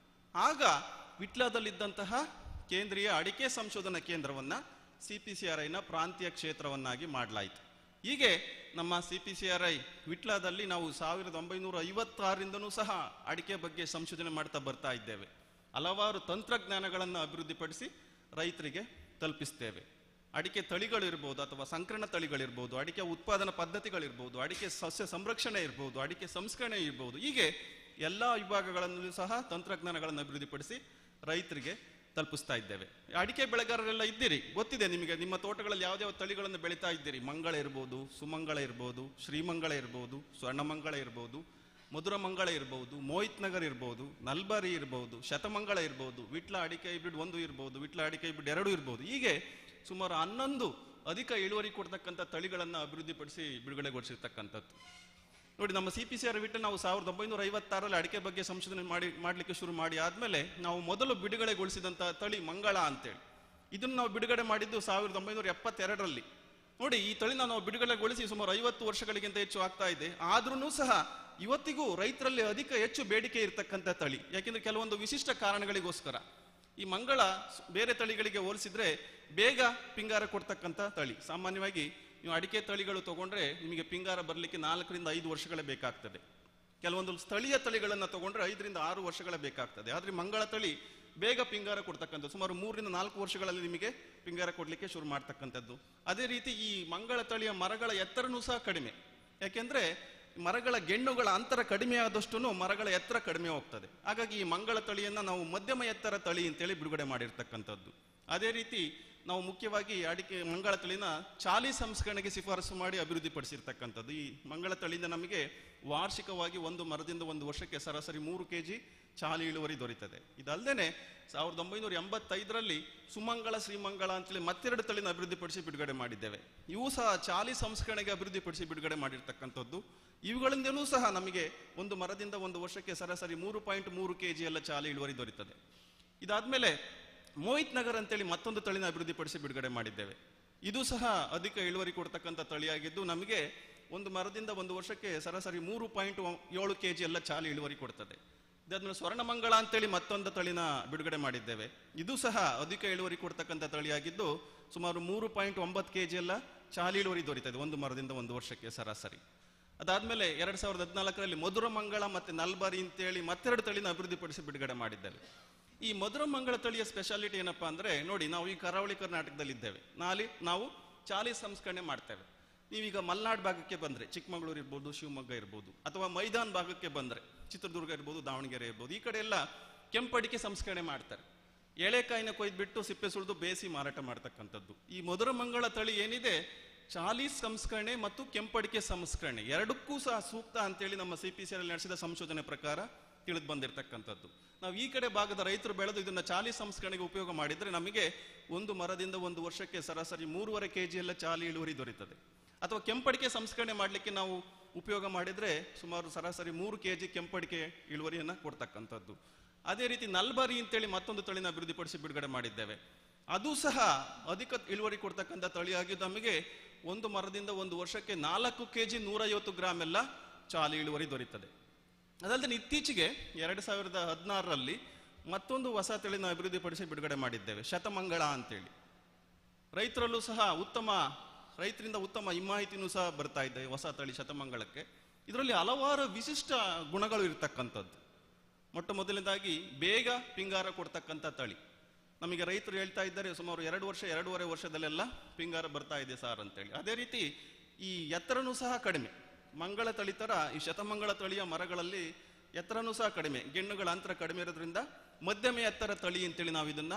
ಆಗ ವಿಟ್ಲದಲ್ಲಿದ್ದಂತಹ ಕೇಂದ್ರೀಯ ಅಡಿಕೆ ಸಂಶೋಧನಾ ಕೇಂದ್ರವನ್ನ CPCRIನ ಪ್ರಾಂತೀಯ ಕ್ಷೇತ್ರವನ್ನಾಗಿ ಮಾಡಲಾಯಿತು. ಹೀಗೆ ನಮ್ಮ CPCRI ವಿಟ್ಲದಲ್ಲಿ ನಾವು 1956ರಿಂದನೂ ಸಹ ಅಡಿಕೆ ಬಗ್ಗೆ ಸಂಶೋಧನೆ ಮಾಡ್ತಾ ಬರ್ತಾ ಇದ್ದೇವೆ. ಹಲವಾರು ತಂತ್ರಜ್ಞಾನಗಳನ್ನು ಅಭಿವೃದ್ಧಿಪಡಿಸಿ ರೈತರಿಗೆ ತಲುಪಿಸ್ತೇವೆ. ಅಡಿಕೆ ತಳಿಗಳಿರ್ಬೋದು ಅಥವಾ ಸಂಕರಣ ತಳಿಗಳಿರ್ಬೋದು, ಅಡಿಕೆ ಉತ್ಪಾದನಾ ಪದ್ಧತಿಗಳಿರ್ಬೋದು, ಅಡಿಕೆ ಸಸ್ಯ ಸಂರಕ್ಷಣೆ ಇರ್ಬೋದು, ಅಡಿಕೆ ಸಂಸ್ಕರಣೆ ಇರ್ಬೋದು, ಹೀಗೆ ಎಲ್ಲ ವಿಭಾಗಗಳಲ್ಲೂ ಸಹ ತಂತ್ರಜ್ಞಾನಗಳನ್ನು ಅಭಿವೃದ್ಧಿಪಡಿಸಿ ರೈತರಿಗೆ ತಲುಪಿಸ್ತಾ ಇದ್ದೇವೆ. ಅಡಿಕೆ ಬೆಳೆಗಾರರೆಲ್ಲ ಇದ್ದೀರಿ, ಗೊತ್ತಿದೆ ನಿಮಗೆ, ನಿಮ್ಮ ತೋಟಗಳಲ್ಲಿ ಯಾವ್ಯಾವ ತಳಿಗಳನ್ನು ಬೆಳೀತಾ ಇದ್ದೀರಿ. ಮಂಗಳ ಇರ್ಬೋದು, ಸುಮಂಗಳ ಇರ್ಬೋದು, ಶ್ರೀಮಂಗಳ ಇರ್ಬೋದು, ಸ್ವರ್ಣಮಂಗಳ ಇರ್ಬೋದು, ಮಧುರಮಂಗಳ ಇರ್ಬೋದು, ಮೋಹಿತ್ ನಗರ್ ಇರ್ಬೋದು, ನಲ್ಬಾರಿ ಇರ್ಬೋದು, ಶತಮಂಗಳ ಇರ್ಬೋದು, ವಿಟ್ಲ ಅಡಿಕೆ ಹೈಬ್ರಿಡ್ 1 ಇರ್ಬೋದು, ವಿಟ್ಲ ಅಡಿಕೆ ಹೈಬ್ರಿಡ್ 2 ಇರ್ಬೋದು. ಹೀಗೆ ಸುಮಾರು 11 ಅಧಿಕ ಇಳುವರಿ ಕೊಡ್ತಕ್ಕಂಥ ತಳಿಗಳನ್ನು ಅಭಿವೃದ್ಧಿಪಡಿಸಿ ಬಿಡುಗಡೆಗೊಳಿಸಿರ್ತಕ್ಕಂಥದ್ದು. ನೋಡಿ, ನಮ್ಮ CPCR ಬಿಟ್ಟು ನಾವು 1956ರಲ್ಲಿ ಅಡಿಕೆ ಬಗ್ಗೆ ಸಂಶೋಧನೆ ಮಾಡಲಿಕ್ಕೆ ಶುರು ಮಾಡಿ ಆದಮೇಲೆ ನಾವು ಮೊದಲು ಬಿಡುಗಡೆಗೊಳಿಸಿದಂಥ ತಳಿ ಮಂಗಳ ಅಂತೇಳಿ, ಇದನ್ನು ನಾವು ಬಿಡುಗಡೆ ಮಾಡಿದ್ದು 1972ರಲ್ಲಿ. ನೋಡಿ, ಈ ತಳಿನ ನಾವು ಬಿಡುಗಡೆಗೊಳಿಸಿ ಸುಮಾರು 50 ವರ್ಷಗಳಿಗಿಂತ ಹೆಚ್ಚು ಆಗ್ತಾ ಇದೆ. ಆದ್ರೂ ಸಹ ಇವತ್ತಿಗೂ ರೈತರಲ್ಲಿ ಹೆಚ್ಚು ಬೇಡಿಕೆ ಇರತಕ್ಕಂಥ ತಳಿ. ಯಾಕೆಂದ್ರೆ ಕೆಲವೊಂದು ವಿಶಿಷ್ಟ ಕಾರಣಗಳಿಗೋಸ್ಕರ ಈ ಮಂಗಳ ಬೇರೆ ತಳಿಗಳಿಗೆ ಹೋಲಿಸಿದ್ರೆ ಬೇಗ ಪಿಂಗಾರ ಕೊಡ್ತಕ್ಕಂಥ ತಳಿ. ಸಾಮಾನ್ಯವಾಗಿ ನೀವು ಅಡಿಕೆ ತಳಿಗಳು ತಗೊಂಡ್ರೆ ನಿಮಗೆ ಪಿಂಗಾರ ಬರಲಿಕ್ಕೆ 4 ರಿಂದ 5 ವರ್ಷಗಳೇ ಬೇಕಾಗ್ತದೆ. ಕೆಲವೊಂದು ಸ್ಥಳೀಯ ತಳಿಗಳನ್ನ ತಗೊಂಡ್ರೆ 5 ರಿಂದ 6 ವರ್ಷಗಳೇ ಬೇಕಾಗ್ತದೆ. ಆದ್ರೆ ಮಂಗಳ ತಳಿ ಬೇಗ ಪಿಂಗಾರ ಕೊಡ್ತಕ್ಕಂಥದ್ದು, ಸುಮಾರು 3 ರಿಂದ 4 ವರ್ಷಗಳಲ್ಲಿ ನಿಮಗೆ ಪಿಂಗಾರ ಕೊಡ್ಲಿಕ್ಕೆ ಶುರು ಮಾಡ್ತಕ್ಕಂಥದ್ದು. ಅದೇ ರೀತಿ ಈ ಮಂಗಳ ತಳಿಯ ಮರಗಳ ಎತ್ತರನೂ ಸಹ ಕಡಿಮೆ. ಯಾಕೆಂದ್ರೆ ಮರಗಳ ಗೆಣ್ಣುಗಳ ಅಂತರ ಕಡಿಮೆ ಆದಷ್ಟು ಮರಗಳ ಎತ್ತರ ಕಡಿಮೆ ಹೋಗ್ತದೆ. ಹಾಗಾಗಿ ಈ ಮಂಗಳ ತಳಿಯನ್ನ ನಾವು ಮಧ್ಯಮ ಎತ್ತರ ತಳಿ ಅಂತೇಳಿ ಬಿಡುಗಡೆ ಮಾಡಿರ್ತಕ್ಕಂಥದ್ದು. ಅದೇ ರೀತಿ ನಾವು ಮುಖ್ಯವಾಗಿ ಅಡಿಕೆ ಮಂಗಳ ತಳಿನ ಚಾಲಿ ಸಂಸ್ಕರಣೆಗೆ ಶಿಫಾರಸು ಮಾಡಿ ಅಭಿವೃದ್ಧಿಪಡಿಸಿರ್ತಕ್ಕಂಥದ್ದು. ಈ ಮಂಗಳ ತಳಿಯಿಂದ ನಮಗೆ ವಾರ್ಷಿಕವಾಗಿ ಒಂದು ಮರದಿಂದ ಒಂದು ವರ್ಷಕ್ಕೆ ಸರಾಸರಿ 3 kg ಚಾಲಿ ಇಳುವರಿ ದೊರೀತದೆ. ಇದಲ್ಲದೆ 1985ರಲ್ಲಿ ಸುಮಂಗಳ, ಶ್ರೀಮಂಗಳ ಅಂತೇಳಿ ಮತ್ತೆರಡು ತಳಿನ ಅಭಿವೃದ್ಧಿಪಡಿಸಿ ಬಿಡುಗಡೆ ಮಾಡಿದ್ದೇವೆ. ಇವು ಸಹ ಚಾಲಿ ಸಂಸ್ಕರಣೆಗೆ ಅಭಿವೃದ್ಧಿಪಡಿಸಿ ಬಿಡುಗಡೆ ಮಾಡಿರ್ತಕ್ಕಂಥದ್ದು. ಇವುಗಳಿಂದಲೂ ಸಹ ನಮಗೆ ಒಂದು ಮರದಿಂದ ಒಂದು ವರ್ಷಕ್ಕೆ ಸರಾಸರಿ 3.3 kg ಎಲ್ಲ ಚಾಲಿ ಇಳುವರಿ ದೊರೀತದೆ. ಇದಾದ್ಮೇಲೆ ಮೋಹಿತ್ ನಗರ್ ಅಂತೇಳಿ ಮತ್ತೊಂದು ತಳಿನ ಅಭಿವೃದ್ಧಿಪಡಿಸಿ ಬಿಡುಗಡೆ ಮಾಡಿದ್ದೇವೆ. ಇದು ಸಹ ಅಧಿಕ ಇಳುವರಿ ಕೊಡ್ತಕ್ಕಂಥ ತಳಿಯಾಗಿದ್ದು ನಮಗೆ ಒಂದು ಮರದಿಂದ ಒಂದು ವರ್ಷಕ್ಕೆ ಸರಾಸರಿ 3.7 kg ಎಲ್ಲ ಚಾಲಿ ಇಳುವರಿ ಕೊಡ್ತದೆ. ಇದಾದ್ಮೇಲೆ ಸ್ವರ್ಣಮಂಗಳ ಅಂತೇಳಿ ಮತ್ತೊಂದು ತಳಿನ ಬಿಡುಗಡೆ ಮಾಡಿದ್ದೇವೆ. ಇದು ಸಹ ಅಧಿಕ ಇಳುವರಿ ಕೊಡ್ತಕ್ಕಂಥ ತಳಿಯಾಗಿದ್ದು ಸುಮಾರು 3.9 kg ಎಲ್ಲ ಚಾಲಿ ಇಳುವರಿ ದೊರೀತದೆ ಒಂದು ಮರದಿಂದ ಒಂದು ವರ್ಷಕ್ಕೆ ಸರಾಸರಿ. ಅದಾದ್ಮೇಲೆ 2014ರಲ್ಲಿ ಮಧುರಮಂಗಳ ಮತ್ತೆ ನಲ್ಬಾರಿ ಅಂತೇಳಿ ಮತ್ತೆರಡು ತಳಿನ ಅಭಿವೃದ್ಧಿಪಡಿಸಿ ಬಿಡುಗಡೆ ಮಾಡಿದ್ದೇವೆ. ಈ ಮಧುರಮಂಗಳ ತಳಿಯ ಸ್ಪೆಷಾಲಿಟಿ ಏನಪ್ಪಾ ಅಂದ್ರೆ, ನೋಡಿ, ನಾವು ಈ ಕರಾವಳಿ ಕರ್ನಾಟಕದಲ್ಲಿ ಇದ್ದೇವೆ, ನಾವು ಚಾಲಿ ಸಂಸ್ಕರಣೆ ಮಾಡ್ತೇವೆ. ನೀವೀಗ ಮಲ್ನಾಡ್ ಭಾಗಕ್ಕೆ ಬಂದ್ರೆ ಚಿಕ್ಕಮಗಳೂರು ಇರ್ಬೋದು, ಶಿವಮೊಗ್ಗ ಇರ್ಬೋದು, ಅಥವಾ ಮೈದಾನ್ ಭಾಗಕ್ಕೆ ಬಂದ್ರೆ ಚಿತ್ರದುರ್ಗ ಇರ್ಬೋದು, ದಾವಣಗೆರೆ ಇರ್ಬೋದು, ಈ ಕಡೆ ಎಲ್ಲ ಕೆಂಪಡಿಕೆ ಸಂಸ್ಕರಣೆ ಮಾಡ್ತಾರೆ. ಎಳೆಕಾಯಿನ ಕೊಯ್ದ್ಬಿಟ್ಟು ಸಿಪ್ಪೆ ಸುಳಿದು ಬೇಯಿಸಿ ಮಾರಾಟ ಮಾಡ್ತಕ್ಕಂಥದ್ದು. ಈ ಮಧುರಮಂಗಳ ತಳಿ ಏನಿದೆ, ಚಾಲಿ ಸಂಸ್ಕರಣೆ ಮತ್ತು ಕೆಂಪಡಿಕೆ ಸಂಸ್ಕರಣೆ ಎರಡಕ್ಕೂ ಸಹ ಸೂಕ್ತ ಅಂತೇಳಿ ನಮ್ಮ CPCR ನಡೆಸಿದ ಸಂಶೋಧನೆ ಪ್ರಕಾರ ತಿಳಿದು ಬಂದಿರತಕ್ಕಂಥದ್ದು. ನಾವು ಈ ಕಡೆ ಭಾಗದ ರೈತರು ಬೆಳೆದು ಇದನ್ನ ಚಾಲಿ ಸಂಸ್ಕರಣೆಗೆ ಉಪಯೋಗ ಮಾಡಿದ್ರೆ ನಮಗೆ ಒಂದು ಮರದಿಂದ ಒಂದು ವರ್ಷಕ್ಕೆ ಸರಾಸರಿ 3.5 kg ಎಲ್ಲ ಚಾಲಿ ಇಳುವರಿ ದೊರೀತದೆ. ಅಥವಾ ಕೆಂಪಡಿಕೆ ಸಂಸ್ಕರಣೆ ಮಾಡಲಿಕ್ಕೆ ನಾವು ಉಪಯೋಗ ಮಾಡಿದ್ರೆ ಸುಮಾರು ಸರಾಸರಿ 3 kg ಕೆಂಪಡಿಕೆ ಇಳುವರಿಯನ್ನ ಕೊಡ್ತಕ್ಕಂಥದ್ದು. ಅದೇ ರೀತಿ ನಲ್ಬಾರಿ ಅಂತೇಳಿ ಮತ್ತೊಂದು ತಳಿನ ಅಭಿವೃದ್ಧಿಪಡಿಸಿ ಬಿಡುಗಡೆ ಮಾಡಿದ್ದೇವೆ. ಅದು ಸಹ ಅಧಿಕ ಇಳುವರಿ ಕೊಡ್ತಕ್ಕಂಥ ತಳಿಯಾಗಿದ್ದು ನಮಗೆ ಒಂದು ಮರದಿಂದ ಒಂದು ವರ್ಷಕ್ಕೆ 4 kg 150 ಗ್ರಾಮ್ ಎಲ್ಲ ಚಾಲಿ ಇಳುವರಿ ದೊರೀತದೆ. ಅದಲ್ಲದೆ ಇತ್ತೀಚೆಗೆ 2016ರಲ್ಲಿ ಮತ್ತೊಂದು ಹೊಸ ತಳಿನ ಅಭಿವೃದ್ಧಿಪಡಿಸಿ ಬಿಡುಗಡೆ ಮಾಡಿದ್ದೇವೆ, ಶತಮಂಗಳ ಅಂತೇಳಿ. ರೈತರಲ್ಲೂ ಸಹ ರೈತರಿಂದ ಉತ್ತಮ ಮಾಹಿತಿನೂ ಸಹ ಬರ್ತಾ ಇದೆ ಹೊಸ ತಳಿ ಶತಮಂಗಳಕ್ಕೆ. ಇದರಲ್ಲಿ ಹಲವಾರು ವಿಶಿಷ್ಟ ಗುಣಗಳು ಇರತಕ್ಕಂಥದ್ದು. ಮೊಟ್ಟ ಮೊದಲನೇದಾಗಿ ಬೇಗ ಪಿಂಗಾರ ಕೊಡ್ತಕ್ಕಂಥ ತಳಿ. ನಮಗೆ ರೈತರು ಹೇಳ್ತಾ ಇದ್ದಾರೆ ಸುಮಾರು 2-2.5 ವರ್ಷದಲ್ಲೆಲ್ಲ ಪಿಂಗಾರ ಬರ್ತಾ ಇದೆ ಸಾರ್ ಅಂತೇಳಿ. ಅದೇ ರೀತಿ ಈ ಎತ್ತರನೂ ಸಹ ಕಡಿಮೆ. ಮಂಗಳ ತಳಿ ತರ ಈ ಶತಮಂಗಳ ತಳಿಯ ಮರಗಳಲ್ಲಿ ಎತ್ತರನೂ ಸಹ ಕಡಿಮೆ, ಗೆಣ್ಣುಗಳ ಅಂತರ ಕಡಿಮೆ ಇರೋದ್ರಿಂದ ಮಧ್ಯಮ ಎತ್ತರ ತಳಿ ಅಂತೇಳಿ ನಾವು ಇದನ್ನ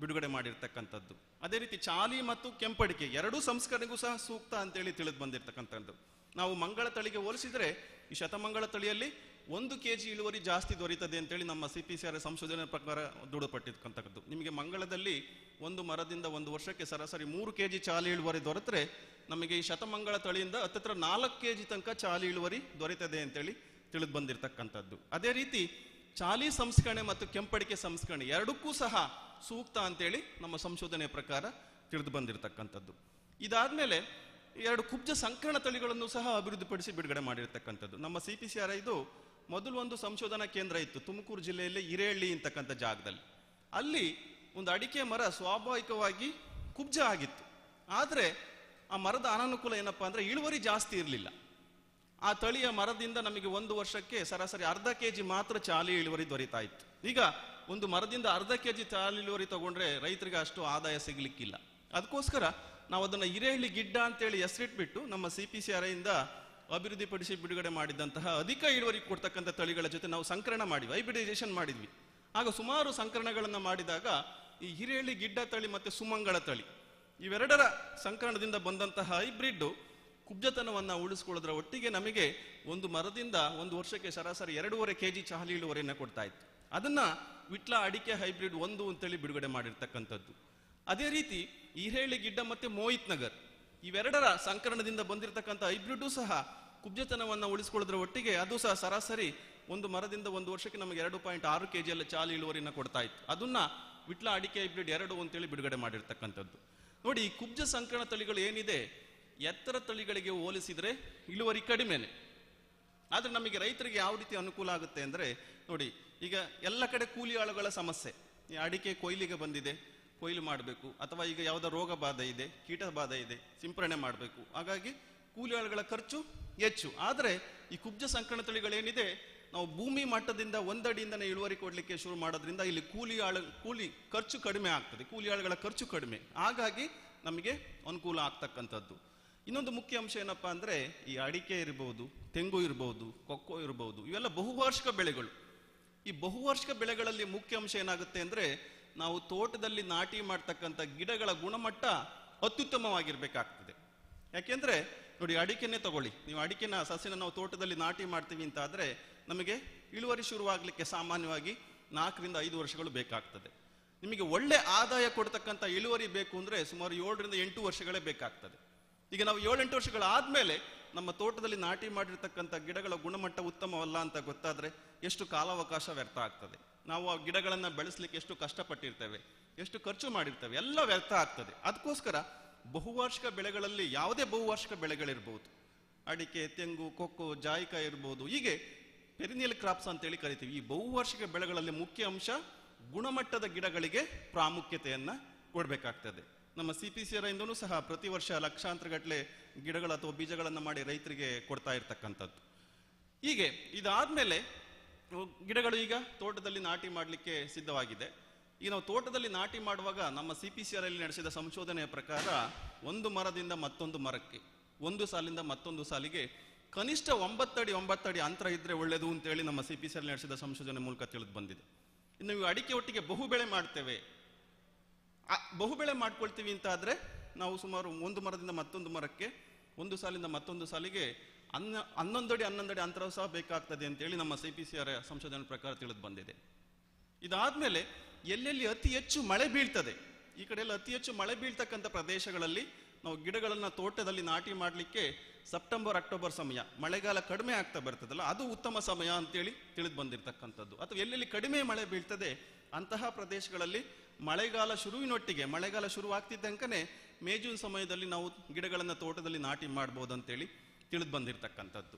ಬಿಡುಗಡೆ ಮಾಡಿರ್ತಕ್ಕಂಥದ್ದು. ಅದೇ ರೀತಿ ಚಾಲಿ ಮತ್ತು ಕೆಂಪಡಿಕೆ ಎರಡೂ ಸಂಸ್ಕರಣೆಗೂ ಸಹ ಸೂಕ್ತ ಅಂತೇಳಿ ತಿಳಿದು ಬಂದಿರತಕ್ಕಂಥದ್ದು. ನಾವು ಮಂಗಳ ತಳಿಗೆ ಹೋಲಿಸಿದ್ರೆ ಈ ಶತಮಂಗಳ ತಳಿಯಲ್ಲಿ 1 kg ಇಳುವರಿ ಜಾಸ್ತಿ ದೊರೀತದೆ ಅಂತೇಳಿ ನಮ್ಮ CPCR ಸಂಶೋಧನೆ ಪ್ರಕಾರ ದೃಢಪಟ್ಟಿರ್ತಕ್ಕಂಥದ್ದು. ನಿಮಗೆ ಮಂಗಳದಲ್ಲಿ ಒಂದು ಮರದಿಂದ ಒಂದು ವರ್ಷಕ್ಕೆ ಸರಾಸರಿ 3 kg ಚಾಲಿ ಇಳುವರಿ ದೊರೆತರೆ ನಮಗೆ ಈ ಶತಮಂಗಳ ತಳಿಯಿಂದ ಹತ್ತಿರ 4 kg ತನಕ ಚಾಲಿ ಇಳುವರಿ ದೊರೀತದೆ ಅಂತೇಳಿ ತಿಳಿದು ಬಂದಿರತಕ್ಕಂಥದ್ದು. ಅದೇ ರೀತಿ ಚಾಲಿ ಸಂಸ್ಕರಣೆ ಮತ್ತು ಕೆಂಪಡಿಕೆ ಸಂಸ್ಕರಣೆ ಎರಡಕ್ಕೂ ಸಹ ಸೂಕ್ತ ಅಂತೇಳಿ ನಮ್ಮ ಸಂಶೋಧನೆ ಪ್ರಕಾರ ತಿಳಿದು ಬಂದಿರತಕ್ಕಂಥದ್ದು. ಇದಾದ್ಮೇಲೆ 2 ಕುಬ್ಜ ಸಂಕರಣ ತಳಿಗಳನ್ನು ಸಹ ಅಭಿವೃದ್ಧಿಪಡಿಸಿ ಬಿಡುಗಡೆ ಮಾಡಿರ್ತಕ್ಕಂಥದ್ದು. ನಮ್ಮ CPCR ಇದು ಮೊದಲು ಒಂದು ಸಂಶೋಧನಾ ಕೇಂದ್ರ ಇತ್ತು ತುಮಕೂರು ಜಿಲ್ಲೆಯಲ್ಲಿ ಹಿರೇಹಳ್ಳಿ ಅಂತಕ್ಕಂಥ ಜಾಗದಲ್ಲಿ. ಅಲ್ಲಿ ಒಂದು ಅಡಿಕೆ ಮರ ಸ್ವಾಭಾವಿಕವಾಗಿ ಕುಬ್ಜ ಆಗಿತ್ತು. ಆದ್ರೆ ಆ ಮರದ ಅನಾನುಕೂಲ ಏನಪ್ಪಾ ಅಂದ್ರೆ ಇಳುವರಿ ಜಾಸ್ತಿ ಇರಲಿಲ್ಲ. ಆ ತಳಿಯ ಮರದಿಂದ ನಮಗೆ ಒಂದು ವರ್ಷಕ್ಕೆ ಸರಾಸರಿ 1/2 kg ಮಾತ್ರ ಚಾಲಿ ಇಳುವರಿ ದೊರೀತಾ ಇತ್ತು. ಈಗ ಒಂದು ಮರದಿಂದ 1/2 kg ಚಾಲಿ ಇಳುವರಿ ತಗೊಂಡ್ರೆ ರೈತರಿಗೆ ಅಷ್ಟು ಆದಾಯ ಸಿಗ್ಲಿಕ್ಕಿಲ್ಲ. ಅದಕ್ಕೋಸ್ಕರ ನಾವು ಅದನ್ನ ಹಿರೇಹಳ್ಳಿ ಗಿಡ್ಡ ಅಂತೇಳಿ ಹೆಸರಿಟ್ಬಿಟ್ಟು ನಮ್ಮ CPCR ಇಂದ ಅಭಿವೃದ್ಧಿಪಡಿಸಿ ಬಿಡುಗಡೆ ಮಾಡಿದಂತಹ ಅಧಿಕ ಇಳುವರಿ ಕೊಡ್ತಕ್ಕಂಥ ತಳಿಗಳ ಜೊತೆ ನಾವು ಸಂಕರಣ ಮಾಡಿದ್ವಿ, ಹೈಬ್ರಿಡೈಸೇಷನ್ ಮಾಡಿದ್ವಿ. ಆಗ ಸುಮಾರು ಸಂಕರಣಗಳನ್ನ ಮಾಡಿದಾಗ ಈ ಹಿರೇಳಿ ಗಿಡ್ಡ ತಳಿ ಮತ್ತೆ ಸುಮಂಗಳ ತಳಿ ಇವೆರಡರ ಸಂಕರಣದಿಂದ ಬಂದಂತಹ ಹೈಬ್ರಿಡ್ ಕುಬ್ಜತನವನ್ನ ಉಳಿಸ್ಕೊಳ್ಳೋದ್ರ ಒಟ್ಟಿಗೆ ನಮಗೆ ಒಂದು ಮರದಿಂದ ಒಂದು ವರ್ಷಕ್ಕೆ ಸರಾಸರಿ 2.5 kg ಚಹಲಿ ಇಳುವರಿಯನ್ನ ಕೊಡ್ತಾ ಇತ್ತು. ಅದನ್ನ ವಿಟ್ಲ ಅಡಿಕೆ ಹೈಬ್ರಿಡ್ 1 ಅಂತೇಳಿ ಬಿಡುಗಡೆ ಮಾಡಿರ್ತಕ್ಕಂಥದ್ದು. ಅದೇ ರೀತಿ ಹಿರೇಳಿ ಗಿಡ್ಡ ಮತ್ತೆ ಮೋಹಿತ್ ನಗರ್ ಇವೆರಡರ ಸಂಕರಣದಿಂದ ಬಂದಿರತಕ್ಕಂಥ ಹೈಬ್ರಿಡ್ ಸಹ ಕುಬ್ಜತನವನ್ನ ಉಳಿಸ್ಕೊಳ್ಳೋದ್ರ ಒಟ್ಟಿಗೆ ಅದು ಸಹ ಸರಾಸರಿ ಒಂದು ಮರದಿಂದ ಒಂದು ವರ್ಷಕ್ಕೆ ನಮಗೆ 2.6 kg ಎಲ್ಲ ಚಾಲಿ ಇಳುವರಿನ ಕೊಡ್ತಾ ಇತ್ತು. ಅದನ್ನ ವಿಟ್ಲ ಅಡಿಕೆ ಹೈಬ್ರಿಡ್ 2 ಅಂತೇಳಿ ಬಿಡುಗಡೆ ಮಾಡಿರ್ತಕ್ಕಂಥದ್ದು. ನೋಡಿ, ಈ ಕುಬ್ಜ ಸಂಕರಣ ತಳಿಗಳು ಏನಿದೆ ಎತ್ತರ ತಳಿಗಳಿಗೆ ಹೋಲಿಸಿದ್ರೆ ಇಳುವರಿ ಕಡಿಮೆನೆ. ಆದ್ರೆ ನಮಗೆ ರೈತರಿಗೆ ಯಾವ ರೀತಿ ಅನುಕೂಲ ಆಗುತ್ತೆ ಅಂದ್ರೆ, ನೋಡಿ ಈಗ ಎಲ್ಲ ಕಡೆ ಕೂಲಿ ಆಳುಗಳ ಸಮಸ್ಯೆ. ಈ ಅಡಿಕೆ ಕೊಯ್ಲಿಗೆ ಬಂದಿದೆ, ಕೊಯ್ಲು ಮಾಡಬೇಕು, ಅಥವಾ ಈಗ ಯಾವುದೋ ರೋಗ ಬಾಧೆ ಇದೆ, ಕೀಟ ಬಾಧೆ ಇದೆ, ಸಿಂಪರಣೆ ಮಾಡಬೇಕು. ಹಾಗಾಗಿ ಕೂಲಿ ಆಳುಗಳ ಖರ್ಚು ಹೆಚ್ಚು. ಆದರೆ ಈ ಕುಬ್ಜ ಸಂಕರಣ ತಳಿಗಳೇನಿದೆ, ನಾವು ಭೂಮಿ ಮಟ್ಟದಿಂದ 1 ಅಡಿಯಿಂದನೇ ಇಳುವರಿ ಕೊಡ್ಲಿಕ್ಕೆ ಶುರು ಮಾಡೋದ್ರಿಂದ ಇಲ್ಲಿ ಕೂಲಿ ಖರ್ಚು ಕಡಿಮೆ ಆಗ್ತದೆ, ಕೂಲಿ ಆಳುಗಳ ಖರ್ಚು ಕಡಿಮೆ. ಹಾಗಾಗಿ ನಮಗೆ ಅನುಕೂಲ ಆಗ್ತಕ್ಕಂಥದ್ದು. ಇನ್ನೊಂದು ಮುಖ್ಯ ಅಂಶ ಏನಪ್ಪಾ ಅಂದ್ರೆ, ಈ ಅಡಿಕೆ ಇರಬಹುದು, ತೆಂಗು ಇರಬಹುದು, ಕೊಕ್ಕೋ ಇರಬಹುದು, ಇವೆಲ್ಲ ಬಹುವಾರ್ಷಿಕ ಬೆಳೆಗಳು. ಈ ಬಹುವಾರ್ಷಿಕ ಬೆಳೆಗಳಲ್ಲಿ ಮುಖ್ಯ ಅಂಶ ಏನಾಗುತ್ತೆ ಅಂದ್ರೆ, ನಾವು ತೋಟದಲ್ಲಿ ನಾಟಿ ಮಾಡ್ತಕ್ಕಂಥ ಗಿಡಗಳ ಗುಣಮಟ್ಟ ಅತ್ಯುತ್ತಮವಾಗಿರ್ಬೇಕಾಗ್ತದೆ. ಯಾಕೆಂದ್ರೆ ನೋಡಿ, ಅಡಿಕೆನೆ ತಗೊಳ್ಳಿ, ನೀವು ಅಡಿಕೆನ ಸಸ್ಯನ ನಾವು ತೋಟದಲ್ಲಿ ನಾಟಿ ಮಾಡ್ತೀವಿ ಅಂತ ಆದ್ರೆ ನಮಗೆ ಇಳುವರಿ ಶುರುವಾಗಲಿಕ್ಕೆ ಸಾಮಾನ್ಯವಾಗಿ 4 ರಿಂದ 5 ವರ್ಷಗಳು ಬೇಕಾಗ್ತದೆ. ನಿಮಗೆ ಒಳ್ಳೆ ಆದಾಯ ಕೊಡ್ತಕ್ಕಂಥ ಇಳುವರಿ ಬೇಕು ಅಂದ್ರೆ ಸುಮಾರು 7 ರಿಂದ 8 ವರ್ಷಗಳೇ ಬೇಕಾಗ್ತದೆ. ಈಗ ನಾವು 7-8 ವರ್ಷಗಳಾದ್ಮೇಲೆ ನಮ್ಮ ತೋಟದಲ್ಲಿ ನಾಟಿ ಮಾಡಿರ್ತಕ್ಕಂಥ ಗಿಡಗಳ ಗುಣಮಟ್ಟ ಉತ್ತಮವಲ್ಲ ಅಂತ ಗೊತ್ತಾದ್ರೆ ಎಷ್ಟು ಕಾಲಾವಕಾಶ ವ್ಯರ್ಥ ಆಗ್ತದೆ. ನಾವು ಆ ಗಿಡಗಳನ್ನ ಬೆಳೆಸಲಿಕ್ಕೆ ಎಷ್ಟು ಕಷ್ಟಪಟ್ಟಿರ್ತೇವೆ, ಎಷ್ಟು ಖರ್ಚು ಮಾಡಿರ್ತೇವೆ, ಎಲ್ಲ ವ್ಯರ್ಥ ಆಗ್ತದೆ. ಅದಕ್ಕೋಸ್ಕರ ಬಹುವಾರ್ಷಿಕ ಬೆಳೆಗಳಲ್ಲಿ ಯಾವುದೇ ಬಹುವಾರ್ಷಿಕ ಬೆಳೆಗಳಿರ್ಬೋದು, ಅಡಿಕೆ, ತೆಂಗು, ಕೊಕ್ಕೋ, ಜಾಯಿಕಾಯಿ ಇರ್ಬೋದು, ಹೀಗೆ ಪೆರಿನಿಯಲ್ ಕ್ರಾಪ್ಸ್ ಅಂತೇಳಿ ಕರಿತೀವಿ. ಈ ಬಹುವಾರ್ಷಿಕ ಬೆಳೆಗಳಲ್ಲಿ ಮುಖ್ಯ ಅಂಶ ಗುಣಮಟ್ಟದ ಗಿಡಗಳಿಗೆ ಪ್ರಾಮುಖ್ಯತೆಯನ್ನ ಕೊಡಬೇಕಾಗ್ತದೆ. ನಮ್ಮ CPCR ಇಂದನೂ ಸಹ ಪ್ರತಿ ವರ್ಷ ಲಕ್ಷಾಂತರ ಗಟ್ಟಲೆ ಗಿಡಗಳು ಅಥವಾ ಬೀಜಗಳನ್ನ ಮಾಡಿ ರೈತರಿಗೆ ಕೊಡ್ತಾ ಇರ್ತಕ್ಕಂಥದ್ದು. ಹೀಗೆ ಇದಾದ್ಮೇಲೆ ಗಿಡಗಳು ಈಗ ತೋಟದಲ್ಲಿ ನಾಟಿ ಮಾಡಲಿಕ್ಕೆ ಸಿದ್ಧವಾಗಿದೆ. ಈಗ ನಾವು ತೋಟದಲ್ಲಿ ನಾಟಿ ಮಾಡುವಾಗ ನಮ್ಮ CPCR ಅಲ್ಲಿ ನಡೆಸಿದ ಸಂಶೋಧನೆಯ ಪ್ರಕಾರ ಒಂದು ಮರದಿಂದ ಮತ್ತೊಂದು ಮರಕ್ಕೆ, ಒಂದು ಸಾಲಿಂದ ಮತ್ತೊಂದು ಸಾಲಿಗೆ ಕನಿಷ್ಠ 9 ಅಡಿ ಅಂತರ ಇದ್ರೆ ಒಳ್ಳೆಯದು ಅಂತೇಳಿ ನಮ್ಮ CPCR ನಡೆಸಿದ ಸಂಶೋಧನೆ ಮೂಲಕ ತಿಳಿದು ಬಂದಿದೆ. ಇನ್ನು ಅಡಿಕೆ ಒಟ್ಟಿಗೆ ಬಹುಬೆಳೆ ಮಾಡ್ತೇವೆ, ಬಹುಬೆಳೆ ಮಾಡ್ಕೊಳ್ತೀವಿ ಅಂತ ಆದ್ರೆ ನಾವು ಸುಮಾರು ಒಂದು ಮರದಿಂದ ಮತ್ತೊಂದು ಮರಕ್ಕೆ, ಒಂದು ಸಾಲಿಂದ ಮತ್ತೊಂದು ಸಾಲಿಗೆ 11 ಅಡಿ ಅಂತರ ಸಹ ಬೇಕಾಗ್ತದೆ ಅಂತೇಳಿ ನಮ್ಮ CPCR ಸಂಶೋಧನೆ ಪ್ರಕಾರ ತಿಳಿದು ಬಂದಿದೆ. ಇದಾದ್ಮೇಲೆ ಎಲ್ಲೆಲ್ಲಿ ಅತಿ ಹೆಚ್ಚು ಮಳೆ ಬೀಳ್ತದೆ, ಈ ಕಡೆ ಎಲ್ಲ ಅತಿ ಹೆಚ್ಚು ಮಳೆ ಬೀಳ್ತಕ್ಕಂಥ ಪ್ರದೇಶಗಳಲ್ಲಿ ನಾವು ಗಿಡಗಳನ್ನ ತೋಟದಲ್ಲಿ ನಾಟಿ ಮಾಡಲಿಕ್ಕೆ ಸೆಪ್ಟೆಂಬರ್ ಅಕ್ಟೋಬರ್ ಸಮಯ, ಮಳೆಗಾಲ ಕಡಿಮೆ ಆಗ್ತಾ ಬರ್ತದಲ್ಲ, ಅದು ಉತ್ತಮ ಸಮಯ ಅಂತೇಳಿ ತಿಳಿದು ಬಂದಿರತಕ್ಕಂಥದ್ದು. ಅಥವಾ ಎಲ್ಲೆಲ್ಲಿ ಕಡಿಮೆ ಮಳೆ ಬೀಳ್ತದೆ ಅಂತಹ ಪ್ರದೇಶಗಳಲ್ಲಿ ಮಳೆಗಾಲ ಶುರುವಿನೊಟ್ಟಿಗೆ, ಮಳೆಗಾಲ ಶುರುವಾಗ್ತಿದ್ದಂಕನೆ ಮೇ ಜೂನ್ ಸಮಯದಲ್ಲಿ ನಾವು ಗಿಡಗಳನ್ನ ತೋಟದಲ್ಲಿ ನಾಟಿ ಮಾಡ್ಬೋದು ಅಂತೇಳಿ ತಿಳಿದು ಬಂದಿರತಕ್ಕಂಥದ್ದು.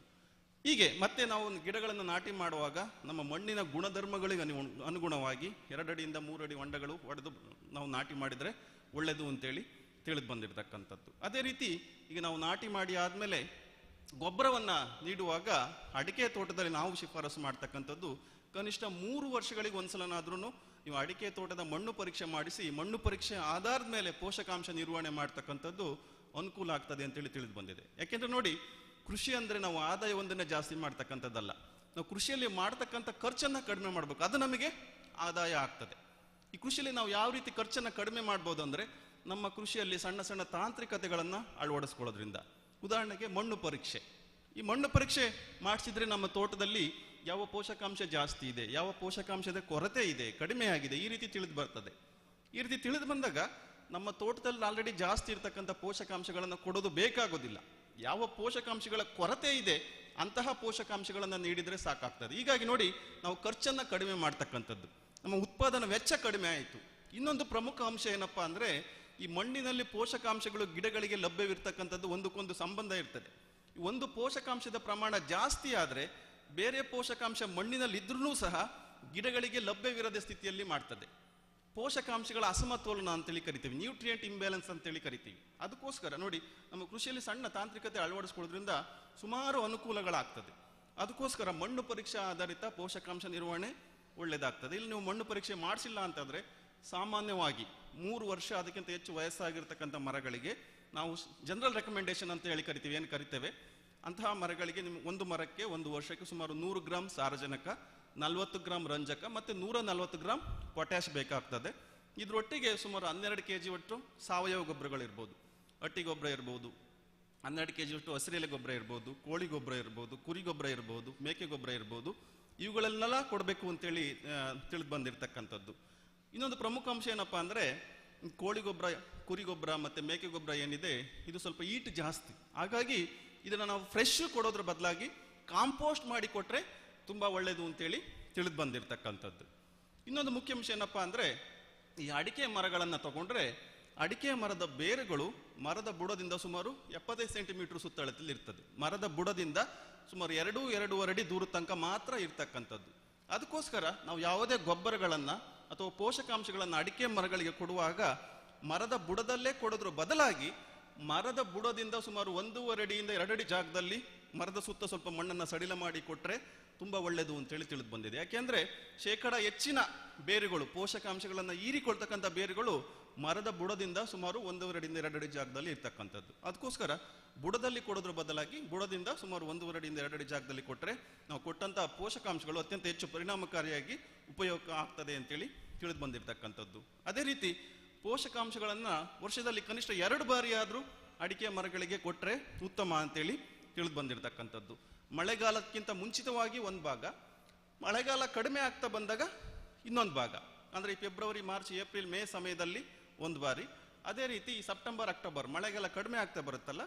ಹೀಗೆ ಮತ್ತೆ ನಾವು ಗಿಡಗಳನ್ನು ನಾಟಿ ಮಾಡುವಾಗ ನಮ್ಮ ಮಣ್ಣಿನ ಗುಣಧರ್ಮಗಳಿಗೆ ಅನುಗುಣವಾಗಿ 2 ಅಡಿಯಿಂದ 3 ಅಡಿ ಹೊಂಡಗಳು ಹೊಡೆದು ನಾವು ನಾಟಿ ಮಾಡಿದ್ರೆ ಒಳ್ಳೆಯದು ಅಂತೇಳಿ ತಿಳಿದು ಬಂದಿರತಕ್ಕಂಥದ್ದು. ಅದೇ ರೀತಿ ಈಗ ನಾವು ನಾಟಿ ಮಾಡಿ ಆದ್ಮೇಲೆ ಗೊಬ್ಬರವನ್ನ ನೀಡುವಾಗ ಅಡಿಕೆ ತೋಟದಲ್ಲಿ ನಾವು ಶಿಫಾರಸು ಮಾಡ್ತಕ್ಕಂಥದ್ದು ಕನಿಷ್ಠ 3 ವರ್ಷಗಳಿಗೆ ಒಂದ್ಸಲನಾದ್ರೂ ನೀವು ಅಡಿಕೆ ತೋಟದ ಮಣ್ಣು ಪರೀಕ್ಷೆ ಮಾಡಿಸಿ, ಮಣ್ಣು ಪರೀಕ್ಷೆ ಆಧಾರದ ಮೇಲೆ ಪೋಷಕಾಂಶ ನಿರ್ವಹಣೆ ಮಾಡ್ತಕ್ಕಂಥದ್ದು ಅನುಕೂಲ ಆಗ್ತದೆ ಅಂತೇಳಿ ತಿಳಿದು ಬಂದಿದೆ. ಯಾಕೆಂದ್ರೆ ನೋಡಿ, ಕೃಷಿ ಅಂದ್ರೆ ನಾವು ಆದಾಯವೊಂದನ್ನೇ ಜಾಸ್ತಿ ಮಾಡ್ತಕ್ಕಂಥದ್ದಲ್ಲ, ನಾವು ಕೃಷಿಯಲ್ಲಿ ಮಾಡ್ತಕ್ಕಂಥ ಖರ್ಚನ್ನ ಕಡಿಮೆ ಮಾಡ್ಬೇಕು, ಅದು ನಮಗೆ ಆದಾಯ ಆಗ್ತದೆ. ಈ ಕೃಷಿಯಲ್ಲಿ ನಾವು ಯಾವ ರೀತಿ ಖರ್ಚನ್ನ ಕಡಿಮೆ ಮಾಡ್ಬೋದು ಅಂದ್ರೆ, ನಮ್ಮ ಕೃಷಿಯಲ್ಲಿ ಸಣ್ಣ ಸಣ್ಣ ತಾಂತ್ರಿಕತೆಗಳನ್ನ ಅಳವಡಿಸ್ಕೊಳ್ಳೋದ್ರಿಂದ. ಉದಾಹರಣೆಗೆ ಮಣ್ಣು ಪರೀಕ್ಷೆ. ಈ ಮಣ್ಣು ಪರೀಕ್ಷೆ ಮಾಡಿಸಿದ್ರೆ ನಮ್ಮ ತೋಟದಲ್ಲಿ ಯಾವ ಪೋಷಕಾಂಶ ಜಾಸ್ತಿ ಇದೆ, ಯಾವ ಪೋಷಕಾಂಶದ ಕೊರತೆ ಇದೆ, ಕಡಿಮೆ ಆಗಿದೆ, ಈ ರೀತಿ ತಿಳಿದು ಬರ್ತದೆ. ಈ ರೀತಿ ತಿಳಿದು ಬಂದಾಗ ನಮ್ಮ ತೋಟದಲ್ಲಿ ಆಲ್ರೆಡಿ ಜಾಸ್ತಿ ಇರ್ತಕ್ಕಂಥ ಪೋಷಕಾಂಶಗಳನ್ನು ಕೊಡೋದು ಬೇಕಾಗೋದಿಲ್ಲ. ಯಾವ ಪೋಷಕಾಂಶಗಳ ಕೊರತೆ ಇದೆ ಅಂತಹ ಪೋಷಕಾಂಶಗಳನ್ನು ನೀಡಿದ್ರೆ ಸಾಕಾಗ್ತದೆ. ಹೀಗಾಗಿ ನೋಡಿ, ನಾವು ಖರ್ಚನ್ನ ಕಡಿಮೆ ಮಾಡ್ತಕ್ಕಂಥದ್ದು, ನಮ್ಮ ಉತ್ಪಾದನಾ ವೆಚ್ಚ ಕಡಿಮೆ ಆಯಿತು. ಇನ್ನೊಂದು ಪ್ರಮುಖ ಅಂಶ ಏನಪ್ಪಾ ಅಂದ್ರೆ, ಈ ಮಣ್ಣಿನಲ್ಲಿ ಪೋಷಕಾಂಶಗಳು ಗಿಡಗಳಿಗೆ ಲಭ್ಯವಿರ್ತಕ್ಕಂಥದ್ದು ಒಂದಕ್ಕೊಂದು ಸಂಬಂಧ ಇರ್ತದೆ. ಒಂದು ಪೋಷಕಾಂಶದ ಪ್ರಮಾಣ ಜಾಸ್ತಿ ಆದ್ರೆ ಬೇರೆ ಪೋಷಕಾಂಶ ಮಣ್ಣಿನಲ್ಲಿ ಇದ್ರೂ ಸಹ ಗಿಡಗಳಿಗೆ ಲಭ್ಯವಿರದ ಸ್ಥಿತಿಯಲ್ಲಿ ಮಾಡ್ತದೆ. ಪೋಷಕಾಂಶಗಳ ಅಸಮತೋಲನ ಅಂತೇಳಿ ಕರಿತೀವಿ, ನ್ಯೂಟ್ರಿಯೆಂಟ್ ಇಂಬ್ಯಾಲೆನ್ಸ್ ಅಂತೇಳಿ ಕರಿತೀವಿ. ಅದಕ್ಕೋಸ್ಕರ ನೋಡಿ, ನಮ್ಮ ಕೃಷಿಯಲ್ಲಿ ಸಣ್ಣ ತಾಂತ್ರಿಕತೆ ಅಳವಡಿಸ್ಕೊಳ್ಳೋದ್ರಿಂದ ಸುಮಾರು ಅನುಕೂಲಗಳಾಗ್ತದೆ. ಅದಕ್ಕೋಸ್ಕರ ಮಣ್ಣು ಪರೀಕ್ಷಾ ಆಧಾರಿತ ಪೋಷಕಾಂಶ ನಿರ್ವಹಣೆ ಒಳ್ಳೇದಾಗ್ತದೆ. ಇಲ್ಲಿ ನೀವು ಮಣ್ಣು ಪರೀಕ್ಷೆ ಮಾಡಿಸಿಲ್ಲ ಅಂತಂದ್ರೆ ಸಾಮಾನ್ಯವಾಗಿ 3 ವರ್ಷ ಅದಕ್ಕಿಂತ ಹೆಚ್ಚು ವಯಸ್ಸಾಗಿರ್ತಕ್ಕಂಥ ಮರಗಳಿಗೆ ನಾವು ಜನರಲ್ ರೆಕಮೆಂಡೇಶನ್ ಅಂತ ಹೇಳಿ ಕರಿತೀವಿ, ಏನು ಕರಿತೇವೆ ಅಂತಹ ಮರಗಳಿಗೆ ನಿಮ್ಗೆ ಒಂದು ಮರಕ್ಕೆ ಒಂದು ವರ್ಷಕ್ಕೆ ಸುಮಾರು 100 ಗ್ರಾಂ ಸಾರಜನಕ, 40 ಗ್ರಾಂ ರಂಜಕ ಮತ್ತೆ 140 ಗ್ರಾಂ ಪೊಟ್ಯಾಶ್ ಬೇಕಾಗ್ತದೆ. ಇದರೊಟ್ಟಿಗೆ ಸುಮಾರು 12 kg ಒಟ್ಟು ಸಾವಯವ ಗೊಬ್ಬರಗಳಿರ್ಬೋದು. ಹಟ್ಟಿ ಗೊಬ್ಬರ ಇರ್ಬೋದು, 12 kg ಒಟ್ಟು ಹಸಿರೆಲೆ ಗೊಬ್ಬರ ಇರ್ಬೋದು, ಕೋಳಿ ಗೊಬ್ಬರ ಇರ್ಬೋದು, ಕುರಿ ಗೊಬ್ಬರ ಇರ್ಬೋದು, ಮೇಕೆ ಗೊಬ್ಬರ ಇರ್ಬೋದು. ಇವುಗಳನ್ನೆಲ್ಲ ಕೊಡಬೇಕು ಅಂತೇಳಿ ತಿಳಿದು ಬಂದಿರತಕ್ಕಂಥದ್ದು. ಇನ್ನೊಂದು ಪ್ರಮುಖ ಅಂಶ ಏನಪ್ಪ ಅಂದರೆ, ಕೋಳಿ ಗೊಬ್ಬರ, ಕುರಿ ಗೊಬ್ಬರ ಮತ್ತು ಮೇಕೆ ಗೊಬ್ಬರ ಏನಿದೆ ಇದು ಸ್ವಲ್ಪ ಈಟ್ ಜಾಸ್ತಿ. ಹಾಗಾಗಿ ಇದನ್ನು ನಾವು ಫ್ರೆಶ್ ಕೊಡೋದ್ರ ಬದಲಾಗಿ ಕಾಂಪೋಸ್ಟ್ ಮಾಡಿ ಕೊಟ್ಟರೆ ತುಂಬ ಒಳ್ಳೆಯದು ಅಂತೇಳಿ ತಿಳಿದು ಬಂದಿರತಕ್ಕಂಥದ್ದು. ಇನ್ನೊಂದು ಮುಖ್ಯ ಅಂಶ ಏನಪ್ಪ ಅಂದರೆ, ಈ ಅಡಿಕೆ ಮರಗಳನ್ನು ತಗೊಂಡ್ರೆ ಅಡಿಕೆ ಮರದ ಬೇರುಗಳು ಮರದ ಬುಡದಿಂದ ಸುಮಾರು 75 ಸೆಂಟಿಮೀಟರ್ ಸುತ್ತಳತೆಯಲ್ಲಿ ಇರ್ತದೆ. ಮರದ ಬುಡದಿಂದ ಸುಮಾರು 2-2.5 ಅಡಿ ದೂರದ ತನಕ ಮಾತ್ರ ಇರ್ತಕ್ಕಂಥದ್ದು. ಅದಕ್ಕೋಸ್ಕರ ನಾವು ಯಾವುದೇ ಗೊಬ್ಬರಗಳನ್ನು ಅಥವಾ ಪೋಷಕಾಂಶಗಳನ್ನು ಅಡಿಕೆ ಮರಗಳಿಗೆ ಕೊಡುವಾಗ ಮರದ ಬುಡದಲ್ಲೇ ಕೊಡೋದ್ರ ಬದಲಾಗಿ ಮರದ ಬುಡದಿಂದ ಸುಮಾರು 1.5 ಅಡಿಯಿಂದ 2 ಅಡಿ ಜಾಗದಲ್ಲಿ ಮರದ ಸುತ್ತ ಸ್ವಲ್ಪ ಮಣ್ಣನ್ನು ಸಡಿಲ ಮಾಡಿ ಕೊಟ್ಟರೆ ತುಂಬ ಒಳ್ಳೆಯದು ಅಂತೇಳಿ ತಿಳಿದು ಬಂದಿದೆ. ಯಾಕೆಂದರೆ ಹೆಚ್ಚಿನ ಬೇರುಗಳು, ಪೋಷಕಾಂಶಗಳನ್ನು ಹೀರಿಕೊಳ್ತಕ್ಕಂಥ ಬೇರುಗಳು ಮರದ ಬುಡದಿಂದ ಸುಮಾರು 1.5 ಅಡಿಯಿಂದ 2 ಅಡಿ ಜಾಗದಲ್ಲಿ ಇರ್ತಕ್ಕಂಥದ್ದು. ಅದಕ್ಕೋಸ್ಕರ ಬುಡದಲ್ಲಿ ಕೊಡೋದ್ರ ಬದಲಾಗಿ ಬುಡದಿಂದ ಸುಮಾರು 1.5 ಅಡಿಯಿಂದ 2 ಅಡಿ ಜಾಗದಲ್ಲಿ ಕೊಟ್ಟರೆ ನಾವು ಕೊಟ್ಟಂಥ ಪೋಷಕಾಂಶಗಳು ಅತ್ಯಂತ ಹೆಚ್ಚು ಪರಿಣಾಮಕಾರಿಯಾಗಿ ಉಪಯೋಗ ಆಗ್ತದೆ ಅಂತೇಳಿ ತಿಳಿದು ಬಂದಿರತಕ್ಕಂಥದ್ದು. ಅದೇ ರೀತಿ ಪೋಷಕಾಂಶಗಳನ್ನು ವರ್ಷದಲ್ಲಿ ಕನಿಷ್ಠ 2 ಬಾರಿ ಆದರೂ ಅಡಿಕೆ ಮರಗಳಿಗೆ ಕೊಟ್ಟರೆ ಉತ್ತಮ ಅಂತೇಳಿ ತಿಳಿದು ಬಂದಿರತಕ್ಕಂಥದ್ದು. ಮಳೆಗಾಲಕ್ಕಿಂತ ಮುಂಚಿತವಾಗಿ ಒಂದು ಭಾಗ, ಮಳೆಗಾಲ ಕಡಿಮೆ ಆಗ್ತಾ ಬಂದಾಗ ಇನ್ನೊಂದು ಭಾಗ, ಅಂದರೆ ಈ ಫೆಬ್ರವರಿ, ಮಾರ್ಚ್, ಏಪ್ರಿಲ್, ಮೇ ಸಮಯದಲ್ಲಿ ಒಂದು ಬಾರಿ, ಅದೇ ರೀತಿ ಈ ಸೆಪ್ಟೆಂಬರ್, ಅಕ್ಟೋಬರ್ ಮಳೆಗಾಲ ಕಡಿಮೆ ಆಗ್ತಾ ಬರುತ್ತಲ್ಲ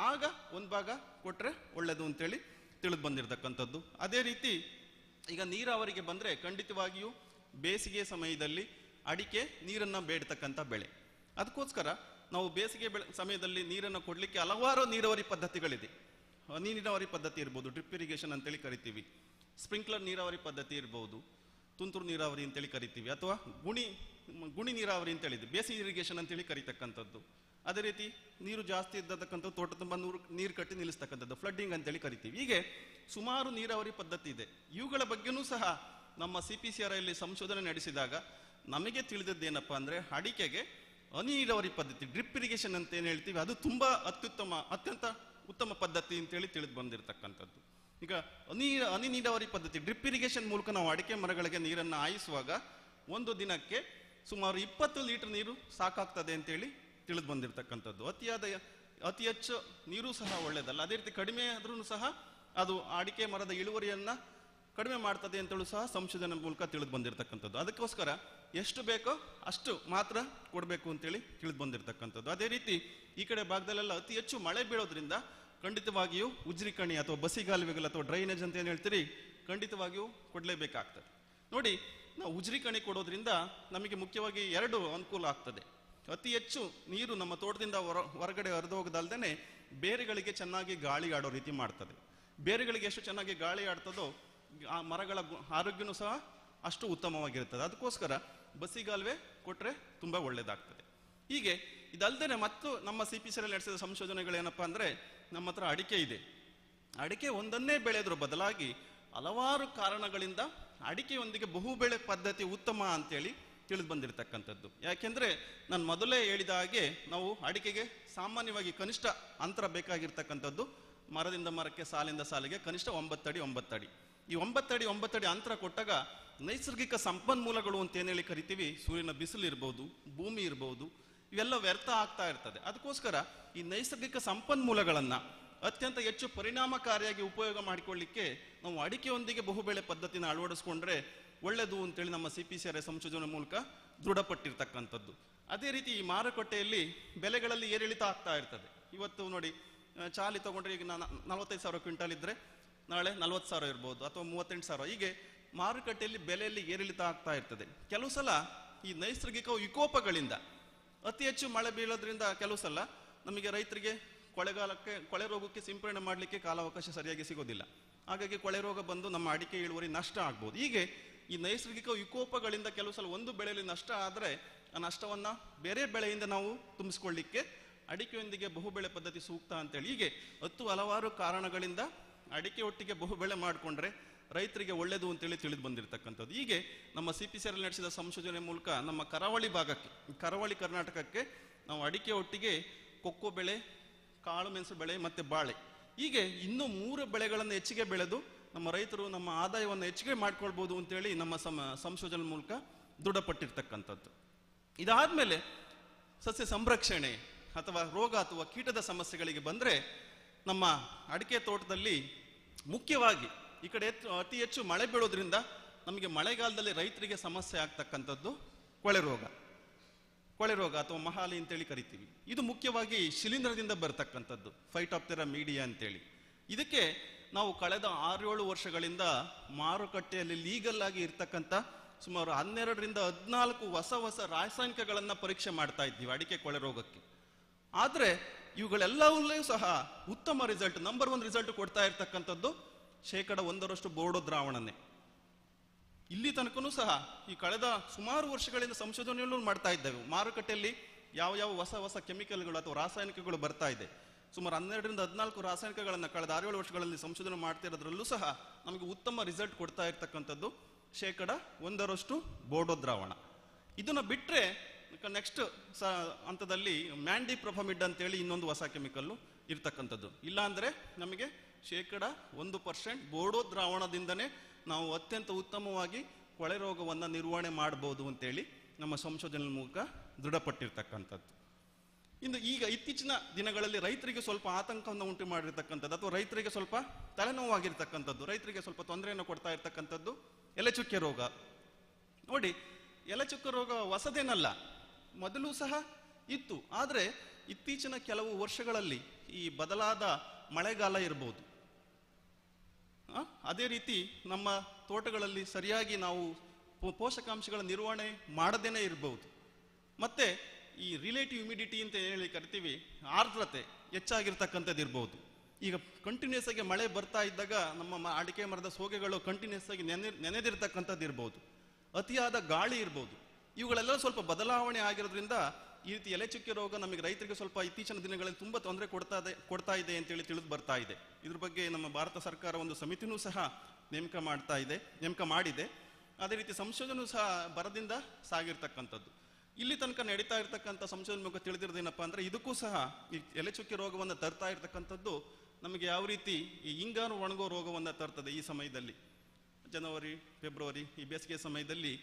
ಆಗ ಒಂದು ಭಾಗ ಕೊಟ್ಟರೆ ಒಳ್ಳೆಯದು ಅಂತೇಳಿ ತಿಳಿದು ಬಂದಿರತಕ್ಕಂಥದ್ದು. ಅದೇ ರೀತಿ ಈಗ ನೀರಾವರಿಗೆ ಬಂದರೆ ಖಂಡಿತವಾಗಿಯೂ ಬೇಸಿಗೆ ಸಮಯದಲ್ಲಿ ಅಡಿಕೆ ನೀರನ್ನು ಬೇಡತಕ್ಕಂಥ ಬೆಳೆ. ಅದಕ್ಕೋಸ್ಕರ ನಾವು ಬೇಸಿಗೆ ಸಮಯದಲ್ಲಿ ನೀರನ್ನು ಕೊಡಲಿಕ್ಕೆ ಹಲವಾರು ನೀರಾವರಿ ಪದ್ಧತಿಗಳಿದೆ. ಹನಿ ನೀರಾವರಿ ಪದ್ಧತಿ ಇರ್ಬೋದು, ಡ್ರಿಪ್ ಇರಿಗೇಷನ್ ಅಂತೇಳಿ ಕರಿತೀವಿ, ಸ್ಪ್ರಿಂಕ್ಲರ್ ನೀರಾವರಿ ಪದ್ಧತಿ ಇರ್ಬೋದು, ತುಂತುರು ನೀರಾವರಿ ಅಂತೇಳಿ ಕರಿತೀವಿ, ಅಥವಾ ಗುಣಿ ನೀರಾವರಿ ಅಂತೇಳಿದೆ, ಬೇಸಿಕ್ ಇರಿಗೇಷನ್ ಅಂತೇಳಿ ಕರಿತಕ್ಕಂಥದ್ದು. ಅದೇ ರೀತಿ ನೀರು ಜಾಸ್ತಿ ಇದ್ದತಕ್ಕಂಥ ತೋಟ ತುಂಬ ನೀರು ಕಟ್ಟಿ ನಿಲ್ಲಿಸ್ತಕ್ಕಂಥದ್ದು, ಫ್ಲಡ್ಡಿಂಗ್ ಅಂತೇಳಿ ಕರಿತೀವಿ. ಹೀಗೆ ಸುಮಾರು ನೀರಾವರಿ ಪದ್ಧತಿ ಇದೆ. ಇವುಗಳ ಬಗ್ಗೆನೂ ಸಹ ನಮ್ಮ CPCRI ಯಲ್ಲಿ ಸಂಶೋಧನೆ ನಡೆಸಿದಾಗ ನಮಗೆ ತಿಳಿದದ್ದೇನಪ್ಪ ಅಂದರೆ, ಅಡಿಕೆಗೆ ಹನಿ ನೀರಾವರಿ ಪದ್ಧತಿ, ಡ್ರಿಪ್ ಇರಿಗೇಷನ್ ಅಂತ ಏನು ಹೇಳ್ತೀವಿ, ಅದು ತುಂಬ ಅತ್ಯಂತ ಉತ್ತಮ ಪದ್ಧತಿ ಅಂತೇಳಿ ತಿಳಿದು ಬಂದಿರತಕ್ಕಂಥದ್ದು. ಈಗ ಹನಿ ನೀರಾವರಿ ಪದ್ಧತಿ, ಡ್ರಿಪ್ ಇರಿಗೇಷನ್ ಮೂಲಕ ನಾವು ಅಡಿಕೆ ಮರಗಳಿಗೆ ನೀರನ್ನು ಹಾಯಿಸುವಾಗ ಒಂದು ದಿನಕ್ಕೆ ಸುಮಾರು 20 ಲೀಟರ್ ನೀರು ಸಾಕಾಗ್ತದೆ ಅಂತೇಳಿ ತಿಳಿದು ಬಂದಿರತಕ್ಕಂಥದ್ದು. ಅತಿ ಹೆಚ್ಚು ನೀರು ಸಹ ಒಳ್ಳೆಯದಲ್ಲ. ಅದೇ ರೀತಿ ಕಡಿಮೆ ಆದ್ರೂ ಸಹ ಅದು ಅಡಿಕೆ ಮರದ ಇಳುವರಿಯನ್ನು ಕಡಿಮೆ ಮಾಡ್ತದೆ ಅಂತೇಳಿ ಸಹ ಸಂಶೋಧನೆ ಮೂಲಕ ತಿಳಿದು ಬಂದಿರತಕ್ಕಂಥದ್ದು. ಅದಕ್ಕೋಸ್ಕರ ಎಷ್ಟು ಬೇಕೋ ಅಷ್ಟು ಮಾತ್ರ ಕೊಡಬೇಕು ಅಂತೇಳಿ ತಿಳಿದು ಬಂದಿರತಕ್ಕಂಥದ್ದು. ಅದೇ ರೀತಿ ಈ ಕಡೆ ಭಾಗದಲ್ಲೆಲ್ಲ ಅತಿ ಹೆಚ್ಚು ಮಳೆ ಬೀಳೋದ್ರಿಂದ ಖಂಡಿತವಾಗಿಯೂ ಉಜ್ರಿಕಣಿ ಅಥವಾ ಬಸಿಗಾಲುವೆಗಳು ಅಥವಾ ಡ್ರೈನೇಜ್ ಅಂತ ಏನು ಹೇಳ್ತೀರಿ, ಖಂಡಿತವಾಗಿಯೂ ಕೊಡಲೇಬೇಕಾಗ್ತದೆ. ನೋಡಿ, ನಾವು ಉಜ್ರಿಕಣಿ ಕೊಡೋದ್ರಿಂದ ನಮಗೆ ಮುಖ್ಯವಾಗಿ 2 ಅನುಕೂಲ ಆಗ್ತದೆ. ಅತಿ ಹೆಚ್ಚು ನೀರು ನಮ್ಮ ತೋಟದಿಂದ ಹೊರಗಡೆ ಹರಿದು ಹೋಗದಲ್ದೇ ಬೇರುಗಳಿಗೆ ಚೆನ್ನಾಗಿ ಗಾಳಿ ಆಡೋ ರೀತಿ ಮಾಡ್ತದೆ. ಬೇರುಗಳಿಗೆ ಎಷ್ಟು ಚೆನ್ನಾಗಿ ಗಾಳಿ ಆಡ್ತದೋ ಆ ಮರಗಳ ಆರೋಗ್ಯನೂ ಸಹ ಅಷ್ಟು ಉತ್ತಮವಾಗಿರ್ತದೆ. ಅದಕ್ಕೋಸ್ಕರ ಬಸಿಗಾಲುವೆ ಕೊಟ್ಟರೆ ತುಂಬ ಒಳ್ಳೆಯದಾಗ್ತದೆ. ಹೀಗೆ ಇದಲ್ಲದೆ ಮತ್ತು ನಮ್ಮ CPCRI ನಡೆಸಿದ ಸಂಶೋಧನೆಗಳೇನಪ್ಪ ಅಂದರೆ, ನಮ್ಮ ಹತ್ರ ಅಡಿಕೆ ಇದೆ. ಅಡಿಕೆ ಒಂದನ್ನೇ ಬೆಳೆಯೋದ್ರ ಬದಲಾಗಿ ಹಲವಾರು ಕಾರಣಗಳಿಂದ ಅಡಿಕೆಯೊಂದಿಗೆ ಬಹುಬೆಳೆ ಪದ್ಧತಿ ಉತ್ತಮ ಅಂತೇಳಿ ತಿಳಿದು ಬಂದಿರತಕ್ಕಂಥದ್ದು. ಯಾಕೆಂದರೆ ನಾನು ಮೊದಲೇ ಹೇಳಿದ ಹಾಗೆ ನಾವು ಅಡಿಕೆಗೆ ಸಾಮಾನ್ಯವಾಗಿ ಕನಿಷ್ಠ ಅಂತರ ಬೇಕಾಗಿರ್ತಕ್ಕಂಥದ್ದು ಮರದಿಂದ ಮರಕ್ಕೆ, ಸಾಲಿಂದ ಸಾಲಿಗೆ ಕನಿಷ್ಠ 9 ಅಡಿ 9 ಅಡಿ. ಈ 9 ಅಡಿ 9 ಅಡಿ ಅಂತರ ಕೊಟ್ಟಾಗ ನೈಸರ್ಗಿಕ ಸಂಪನ್ಮೂಲಗಳು ಅಂತ ಏನೇಳಿ ಕರಿತೀವಿ, ಸೂರ್ಯನ ಬಿಸಿಲು ಇರ್ಬೋದು, ಭೂಮಿ ಇರ್ಬೋದು, ಇವೆಲ್ಲ ವ್ಯರ್ಥ ಆಗ್ತಾ ಇರ್ತದೆ. ಅದಕ್ಕೋಸ್ಕರ ಈ ನೈಸರ್ಗಿಕ ಸಂಪನ್ಮೂಲಗಳನ್ನು ಅತ್ಯಂತ ಹೆಚ್ಚು ಪರಿಣಾಮಕಾರಿಯಾಗಿ ಉಪಯೋಗ ಮಾಡಿಕೊಳ್ಳಿಕ್ಕೆ ನಾವು ಅಡಿಕೆಯೊಂದಿಗೆ ಬಹುಬೆಳೆ ಪದ್ಧತಿನ ಅಳವಡಿಸ್ಕೊಂಡ್ರೆ ಒಳ್ಳೆಯದು ಅಂತೇಳಿ ನಮ್ಮ CPCRI ಸಂಶೋಧನೆ ಮೂಲಕ ದೃಢಪಟ್ಟಿರ್ತಕ್ಕಂಥದ್ದು. ಅದೇ ರೀತಿ ಈ ಮಾರುಕಟ್ಟೆಯಲ್ಲಿ ಬೆಲೆಗಳಲ್ಲಿ ಏರಿಳಿತ ಆಗ್ತಾ ಇರ್ತದೆ. ಇವತ್ತು ನೋಡಿ, ಚಾಲಿ ತಗೊಂಡ್ರೆ ಈಗ 45,000 ಕ್ವಿಂಟಲ್ ಇದ್ದರೆ ನಾಳೆ 40,000 ಇರ್ಬೋದು, ಅಥವಾ 38,000. ಹೀಗೆ ಮಾರುಕಟ್ಟೆಯಲ್ಲಿ ಬೆಲೆಯಲ್ಲಿ ಏರಿಳಿತ ಆಗ್ತಾ ಇರ್ತದೆ. ಕೆಲವು ಸಲ ಈ ನೈಸರ್ಗಿಕ ವಿಕೋಪಗಳಿಂದ ಅತಿ ಹೆಚ್ಚು ಮಳೆ ಬೀಳೋದ್ರಿಂದ ಕೆಲವು ಸಲ ನಮಗೆ ರೈತರಿಗೆ ಕೊಳೆ ರೋಗಕ್ಕೆ ಸಿಂಪರಣೆ ಮಾಡಲಿಕ್ಕೆ ಕಾಲಾವಕಾಶ ಸರಿಯಾಗಿ ಸಿಗೋದಿಲ್ಲ. ಹಾಗಾಗಿ ಕೊಳೆ ರೋಗ ಬಂದು ನಮ್ಮ ಅಡಿಕೆ ಇಳುವರಿ ನಷ್ಟ ಆಗ್ಬೋದು. ಹೀಗೆ ಈ ನೈಸರ್ಗಿಕ ವಿಕೋಪಗಳಿಂದ ಕೆಲವು ಸಲ ಒಂದು ಬೆಳೆಯಲ್ಲಿ ನಷ್ಟ ಆದರೆ ಆ ನಷ್ಟವನ್ನು ಬೇರೆ ಬೆಳೆಯಿಂದ ನಾವು ತುಂಬಿಸ್ಕೊಳ್ಳಿಕ್ಕೆ ಅಡಿಕೆಯೊಂದಿಗೆ ಬಹುಬೆಳೆ ಪದ್ಧತಿ ಸೂಕ್ತ ಅಂತೇಳಿ ಹೀಗೆ ಹಲವಾರು ಕಾರಣಗಳಿಂದ ಅಡಿಕೆ ಒಟ್ಟಿಗೆ ಬಹುಬೆಳೆ ಮಾಡಿಕೊಂಡ್ರೆ ರೈತರಿಗೆ ಒಳ್ಳೆಯದು ಅಂತೇಳಿ ತಿಳಿದು ಬಂದಿರತಕ್ಕಂಥದ್ದು. ಹೀಗೆ ನಮ್ಮ CPCRI ನಡೆಸಿದ ಸಂಶೋಧನೆ ಮೂಲಕ ನಮ್ಮ ಕರಾವಳಿ ಭಾಗಕ್ಕೆ, ಕರಾವಳಿ ಕರ್ನಾಟಕಕ್ಕೆ ನಾವು ಅಡಿಕೆ ಒಟ್ಟಿಗೆ ಕೊಕ್ಕೋ ಬೆಳೆ, ಕಾಳು ಮೆಣಸು ಬೆಳೆ ಮತ್ತು ಬಾಳೆ, ಹೀಗೆ ಇನ್ನೂ 3 ಬೆಳೆಗಳನ್ನು ಹೆಚ್ಚಿಗೆ ಬೆಳೆದು ನಮ್ಮ ರೈತರು ನಮ್ಮ ಆದಾಯವನ್ನು ಹೆಚ್ಚಿಗೆ ಮಾಡ್ಕೊಳ್ಬೋದು ಅಂತೇಳಿ ನಮ್ಮ ಸಂಶೋಧನೆ ಮೂಲಕ ದೃಢಪಟ್ಟಿರ್ತಕ್ಕಂಥದ್ದು. ಇದಾದ್ಮೇಲೆ ಸಸ್ಯ ಸಂರಕ್ಷಣೆ ಅಥವಾ ರೋಗ ಅಥವಾ ಕೀಟದ ಸಮಸ್ಯೆಗಳಿಗೆ ಬಂದರೆ ನಮ್ಮ ಅಡಿಕೆ ತೋಟದಲ್ಲಿ ಮುಖ್ಯವಾಗಿ ಈ ಕಡೆ ಅತಿ ಹೆಚ್ಚು ಮಳೆ ಬೀಳೋದ್ರಿಂದ ನಮಗೆ ಮಳೆಗಾಲದಲ್ಲಿ ರೈತರಿಗೆ ಸಮಸ್ಯೆ ಆಗ್ತಕ್ಕಂಥದ್ದು ಕೊಳೆ ರೋಗ ಅಥವಾ ಮಹಾಲಿ ಅಂತೇಳಿ ಕರಿತೀವಿ. ಇದು ಮುಖ್ಯವಾಗಿ ಶಿಲೀಂಧ್ರದಿಂದ ಬರ್ತಕ್ಕಂಥದ್ದು, ಫೈಟಾಪ್ತೆರಾ ಮೀಡಿಯಾ ಅಂತೇಳಿ. ಇದಕ್ಕೆ ನಾವು ಕಳೆದ 6-7 ವರ್ಷಗಳಿಂದ ಮಾರುಕಟ್ಟೆಯಲ್ಲಿ ಲೀಗಲ್ ಆಗಿ ಇರ್ತಕ್ಕಂಥ ಸುಮಾರು 12ರಿಂದ 14 ಹೊಸ ರಾಸಾಯನಿಕಗಳನ್ನ ಪರೀಕ್ಷೆ ಮಾಡ್ತಾ ಇದ್ದೀವಿ ಅಡಿಕೆ ಕೊಳೆ ರೋಗಕ್ಕೆ. ಆದ್ರೆ ಇವುಗಳೆಲ್ಲವೂ ಸಹ ಉತ್ತಮ ರಿಸಲ್ಟ್, ನಂಬರ್ 1 ರಿಸಲ್ಟ್ ಕೊಡ್ತಾ ಇರ್ತಕ್ಕಂಥದ್ದು 1% ಬೋರ್ಡೋ ದ್ರಾವಣನೇ. ಇಲ್ಲಿ ತನಕನೂ ಸಹ ಈ ಕಳೆದ ಸುಮಾರು ವರ್ಷಗಳಿಂದ ಸಂಶೋಧನೆಯನ್ನು ಮಾಡ್ತಾ ಇದ್ದೇವೆ. ಮಾರುಕಟ್ಟೆಯಲ್ಲಿ ಯಾವ ಹೊಸ ಕೆಮಿಕಲ್ಗಳು ಅಥವಾ ರಾಸಾಯನಿಕಗಳು ಬರ್ತಾ ಇದೆ. ಸುಮಾರು 12ರಿಂದ 14 ರಾಸಾಯನಿಕಗಳನ್ನು ಕಳೆದ 6-7 ವರ್ಷಗಳಲ್ಲಿ ಸಂಶೋಧನೆ ಮಾಡ್ತಿರೋದ್ರಲ್ಲೂ ಸಹ ನಮಗೆ ಉತ್ತಮ ರಿಸಲ್ಟ್ ಕೊಡ್ತಾ ಇರ್ತಕ್ಕಂಥದ್ದು 1% ಬೋರ್ಡೋ ದ್ರಾವಣ. ಇದನ್ನ ಬಿಟ್ಟರೆ ನೆಕ್ಸ್ಟ್ ಹಂತದಲ್ಲಿ ಮ್ಯಾಂಡಿಪ್ರೊಫಮಿಡ್ ಅಂತೇಳಿ ಇನ್ನೊಂದು ಹೊಸ ಕೆಮಿಕಲ್ಲು ಇರ್ತಕ್ಕಂಥದ್ದು. ಇಲ್ಲಾಂದ್ರೆ ನಮಗೆ 1% ಬೋರ್ಡೋ ದ್ರಾವಣದಿಂದನೇ ನಾವು ಅತ್ಯಂತ ಉತ್ತಮವಾಗಿ ಕೊಳೆ ರೋಗವನ್ನು ನಿರ್ವಹಣೆ ಮಾಡಬಹುದು ಅಂತೇಳಿ ನಮ್ಮ ಸಂಶೋಧನೆ ಮೂಲಕ ದೃಢಪಟ್ಟಿರ್ತಕ್ಕಂಥದ್ದು. ಇನ್ನು ಈಗ ಇತ್ತೀಚಿನ ದಿನಗಳಲ್ಲಿ ರೈತರಿಗೆ ಸ್ವಲ್ಪ ಆತಂಕವನ್ನು ಉಂಟು ಮಾಡಿರ್ತಕ್ಕಂಥದ್ದು ಅಥವಾ ರೈತರಿಗೆ ಸ್ವಲ್ಪ ತಲೆನೋವಾಗಿರ್ತಕ್ಕಂಥದ್ದು, ರೈತರಿಗೆ ಸ್ವಲ್ಪ ತೊಂದರೆಯನ್ನು ಕೊಡ್ತಾ ಇರ್ತಕ್ಕಂಥದ್ದು ಎಲೆಚುಕ್ಕೆ ರೋಗ. ನೋಡಿ, ಎಲೆಚುಕ್ಕೆ ರೋಗ ಹೊಸದೇನಲ್ಲ, ಮೊದಲು ಸಹ ಇತ್ತು. ಆದರೆ ಇತ್ತೀಚಿನ ಕೆಲವು ವರ್ಷಗಳಲ್ಲಿ ಈ ಬದಲಾದ ಮಳೆಗಾಲ ಇರಬಹುದು, ಅದೇ ರೀತಿ ನಮ್ಮ ತೋಟಗಳಲ್ಲಿ ಸರಿಯಾಗಿ ನಾವು ಪೋಷಕಾಂಶಗಳ ನಿರ್ವಹಣೆ ಮಾಡದೇನೆ ಇರಬಹುದು, ಮತ್ತೆ ಈ ರಿಲೇಟಿವ್ ಹ್ಯುಮಿಡಿಟಿ ಅಂತ ಹೇಳಿ ಕರಿತೀವಿ, ಆರ್ದ್ರತೆ ಹೆಚ್ಚಾಗಿರ್ತಕ್ಕಂಥದ್ದು ಇರಬಹುದು. ಈಗ ಕಂಟಿನ್ಯೂಸ್ ಆಗಿ ಮಳೆ ಬರ್ತಾ ಇದ್ದಾಗ ನಮ್ಮ ಅಡಿಕೆ ಮರದ ಸೋಗೆಗಳು ಕಂಟಿನ್ಯೂಸ್ ಆಗಿ ನೆನೆದಿರ್ತಕ್ಕಂಥದ್ದು ಇರಬಹುದು, ಅತಿಯಾದ ಗಾಳಿ ಇರಬಹುದು. ಇವುಗಳೆಲ್ಲ ಸ್ವಲ್ಪ ಬದಲಾವಣೆ ಆಗಿರೋದ್ರಿಂದ ಈ ರೀತಿ ಎಲೆಚುಕ್ಕೆ ರೋಗ ನಮಗೆ ರೈತರಿಗೆ ಸ್ವಲ್ಪ ಇತ್ತೀಚಿನ ದಿನಗಳಲ್ಲಿ ತುಂಬಾ ತೊಂದರೆ ಕೊಡ್ತಾ ಇದೆ ಅಂತೇಳಿ ತಿಳಿದು ಬರ್ತಾ ಇದೆ. ಇದ್ರ ಬಗ್ಗೆ ನಮ್ಮ ಭಾರತ ಸರ್ಕಾರ ಒಂದು ಸಮಿತಿನೂ ಸಹ ನೇಮಕ ಮಾಡಿದೆ. ಅದೇ ರೀತಿ ಸಂಶೋಧನೆ ಸಹ ಬರದಿಂದ ಸಾಗಿರ್ತಕ್ಕಂಥದ್ದು. ಇಲ್ಲಿ ತನಕ ನಡೀತಾ ಇರ್ತಕ್ಕಂಥ ಸಂಶೋಧನೆ ಮುಖ ತಿಳಿದಿರೋದೇನಪ್ಪ ಅಂದ್ರೆ, ಇದಕ್ಕೂ ಸಹ ಈ ಎಲೆಚುಕ್ಕೆ ರೋಗವನ್ನು ತರ್ತಾ ಇರ್ತಕ್ಕಂಥದ್ದು ನಮಗೆ ಯಾವ ರೀತಿ ಈ ಹಿಂಗಾರು ಒಣಗೋ ರೋಗವನ್ನು ತರ್ತದೆ. ಈ ಸಮಯದಲ್ಲಿ ಜನವರಿ ಫೆಬ್ರವರಿ ಈ ಬೇಸಿಗೆ ಸಮಯದಲ್ಲಿ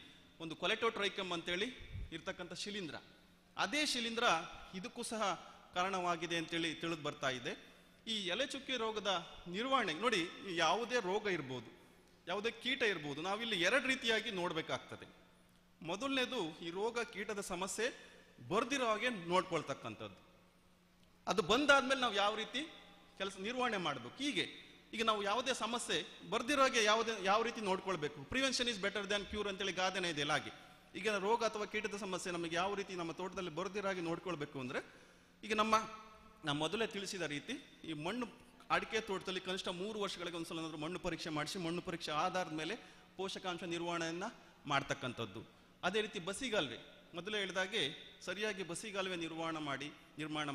ಒಂದು ಕೊಲೆಟೋಟ್ರೈಕಮ್ ಅಂತೇಳಿ ಇರ್ತಕ್ಕಂಥ ಶಿಲೀಂಧ್ರ, ಅದೇ ಶಿಲೀಂಧ್ರ ಇದಕ್ಕೂ ಸಹ ಕಾರಣವಾಗಿದೆ ಅಂತೇಳಿ ತಿಳಿದು ಬರ್ತಾ ಇದೆ. ಈ ಎಲೆಚುಕ್ಕೆ ರೋಗದ ನಿರ್ವಹಣೆ ನೋಡಿ, ಯಾವುದೇ ರೋಗ ಇರ್ಬೋದು, ಯಾವುದೇ ಕೀಟ ಇರ್ಬೋದು, ನಾವಿಲ್ಲಿ 2 ರೀತಿಯಾಗಿ ನೋಡ್ಬೇಕಾಗ್ತದೆ. ಮೊದಲನೇದು ಈ ರೋಗ ಕೀಟದ ಸಮಸ್ಯೆ ಬರ್ದಿರೋ ಹಾಗೆ ನೋಡ್ಕೊಳ್ತಕ್ಕಂಥದ್ದು. ಅದು ಬಂದಾದ್ಮೇಲೆ ನಾವು ಯಾವ ರೀತಿ ನಿರ್ವಹಣೆ ಮಾಡಬೇಕು. ಈಗ ನಾವು ಯಾವುದೇ ಸಮಸ್ಯೆ ಬರ್ದಿರೋ ಹಾಗೆ ಯಾವ ರೀತಿ ನೋಡ್ಕೊಳ್ಬೇಕು. Prevention is better than cure ಅಂತೇಳಿ ಗಾದೆನೇ ಇದೆಯಲ್ಲ ಹಾಗೆ. ಈಗ ರೋಗ ಅಥವಾ ಕೀಟದ ಸಮಸ್ಯೆ ನಮಗೆ ಯಾವ ರೀತಿ ನಮ್ಮ ತೋಟದಲ್ಲಿ ಬರ್ದಿರೋ ಹಾಗೆ ನೋಡ್ಕೊಳ್ಬೇಕು ಅಂದ್ರೆ, ಈಗ ನಾವು ಮೊದಲೇ ತಿಳಿಸಿದ ರೀತಿ ಈ ಮಣ್ಣು ಅಡಿಕೆ ತೋಟದಲ್ಲಿ ಕನಿಷ್ಠ 3 ವರ್ಷಗಳಿಗೆ ಒಂದ್ಸಲ ಮಣ್ಣು ಪರೀಕ್ಷೆ ಮಾಡಿಸಿ, ಮಣ್ಣು ಪರೀಕ್ಷೆ ಆಧಾರದ ಮೇಲೆ ಪೋಷಕಾಂಶ ನಿರ್ವಹಣೆಯನ್ನ ಮಾಡ್ತಕ್ಕಂಥದ್ದು. ಅದೇ ರೀತಿ ಬಸಿಗಾಲುವೆ, ಮೊದಲೇ ಹೇಳಿದಾಗೆ ಸರಿಯಾಗಿ ಬಸಿಗಾಲುವೆ ನಿರ್ಮಾಣ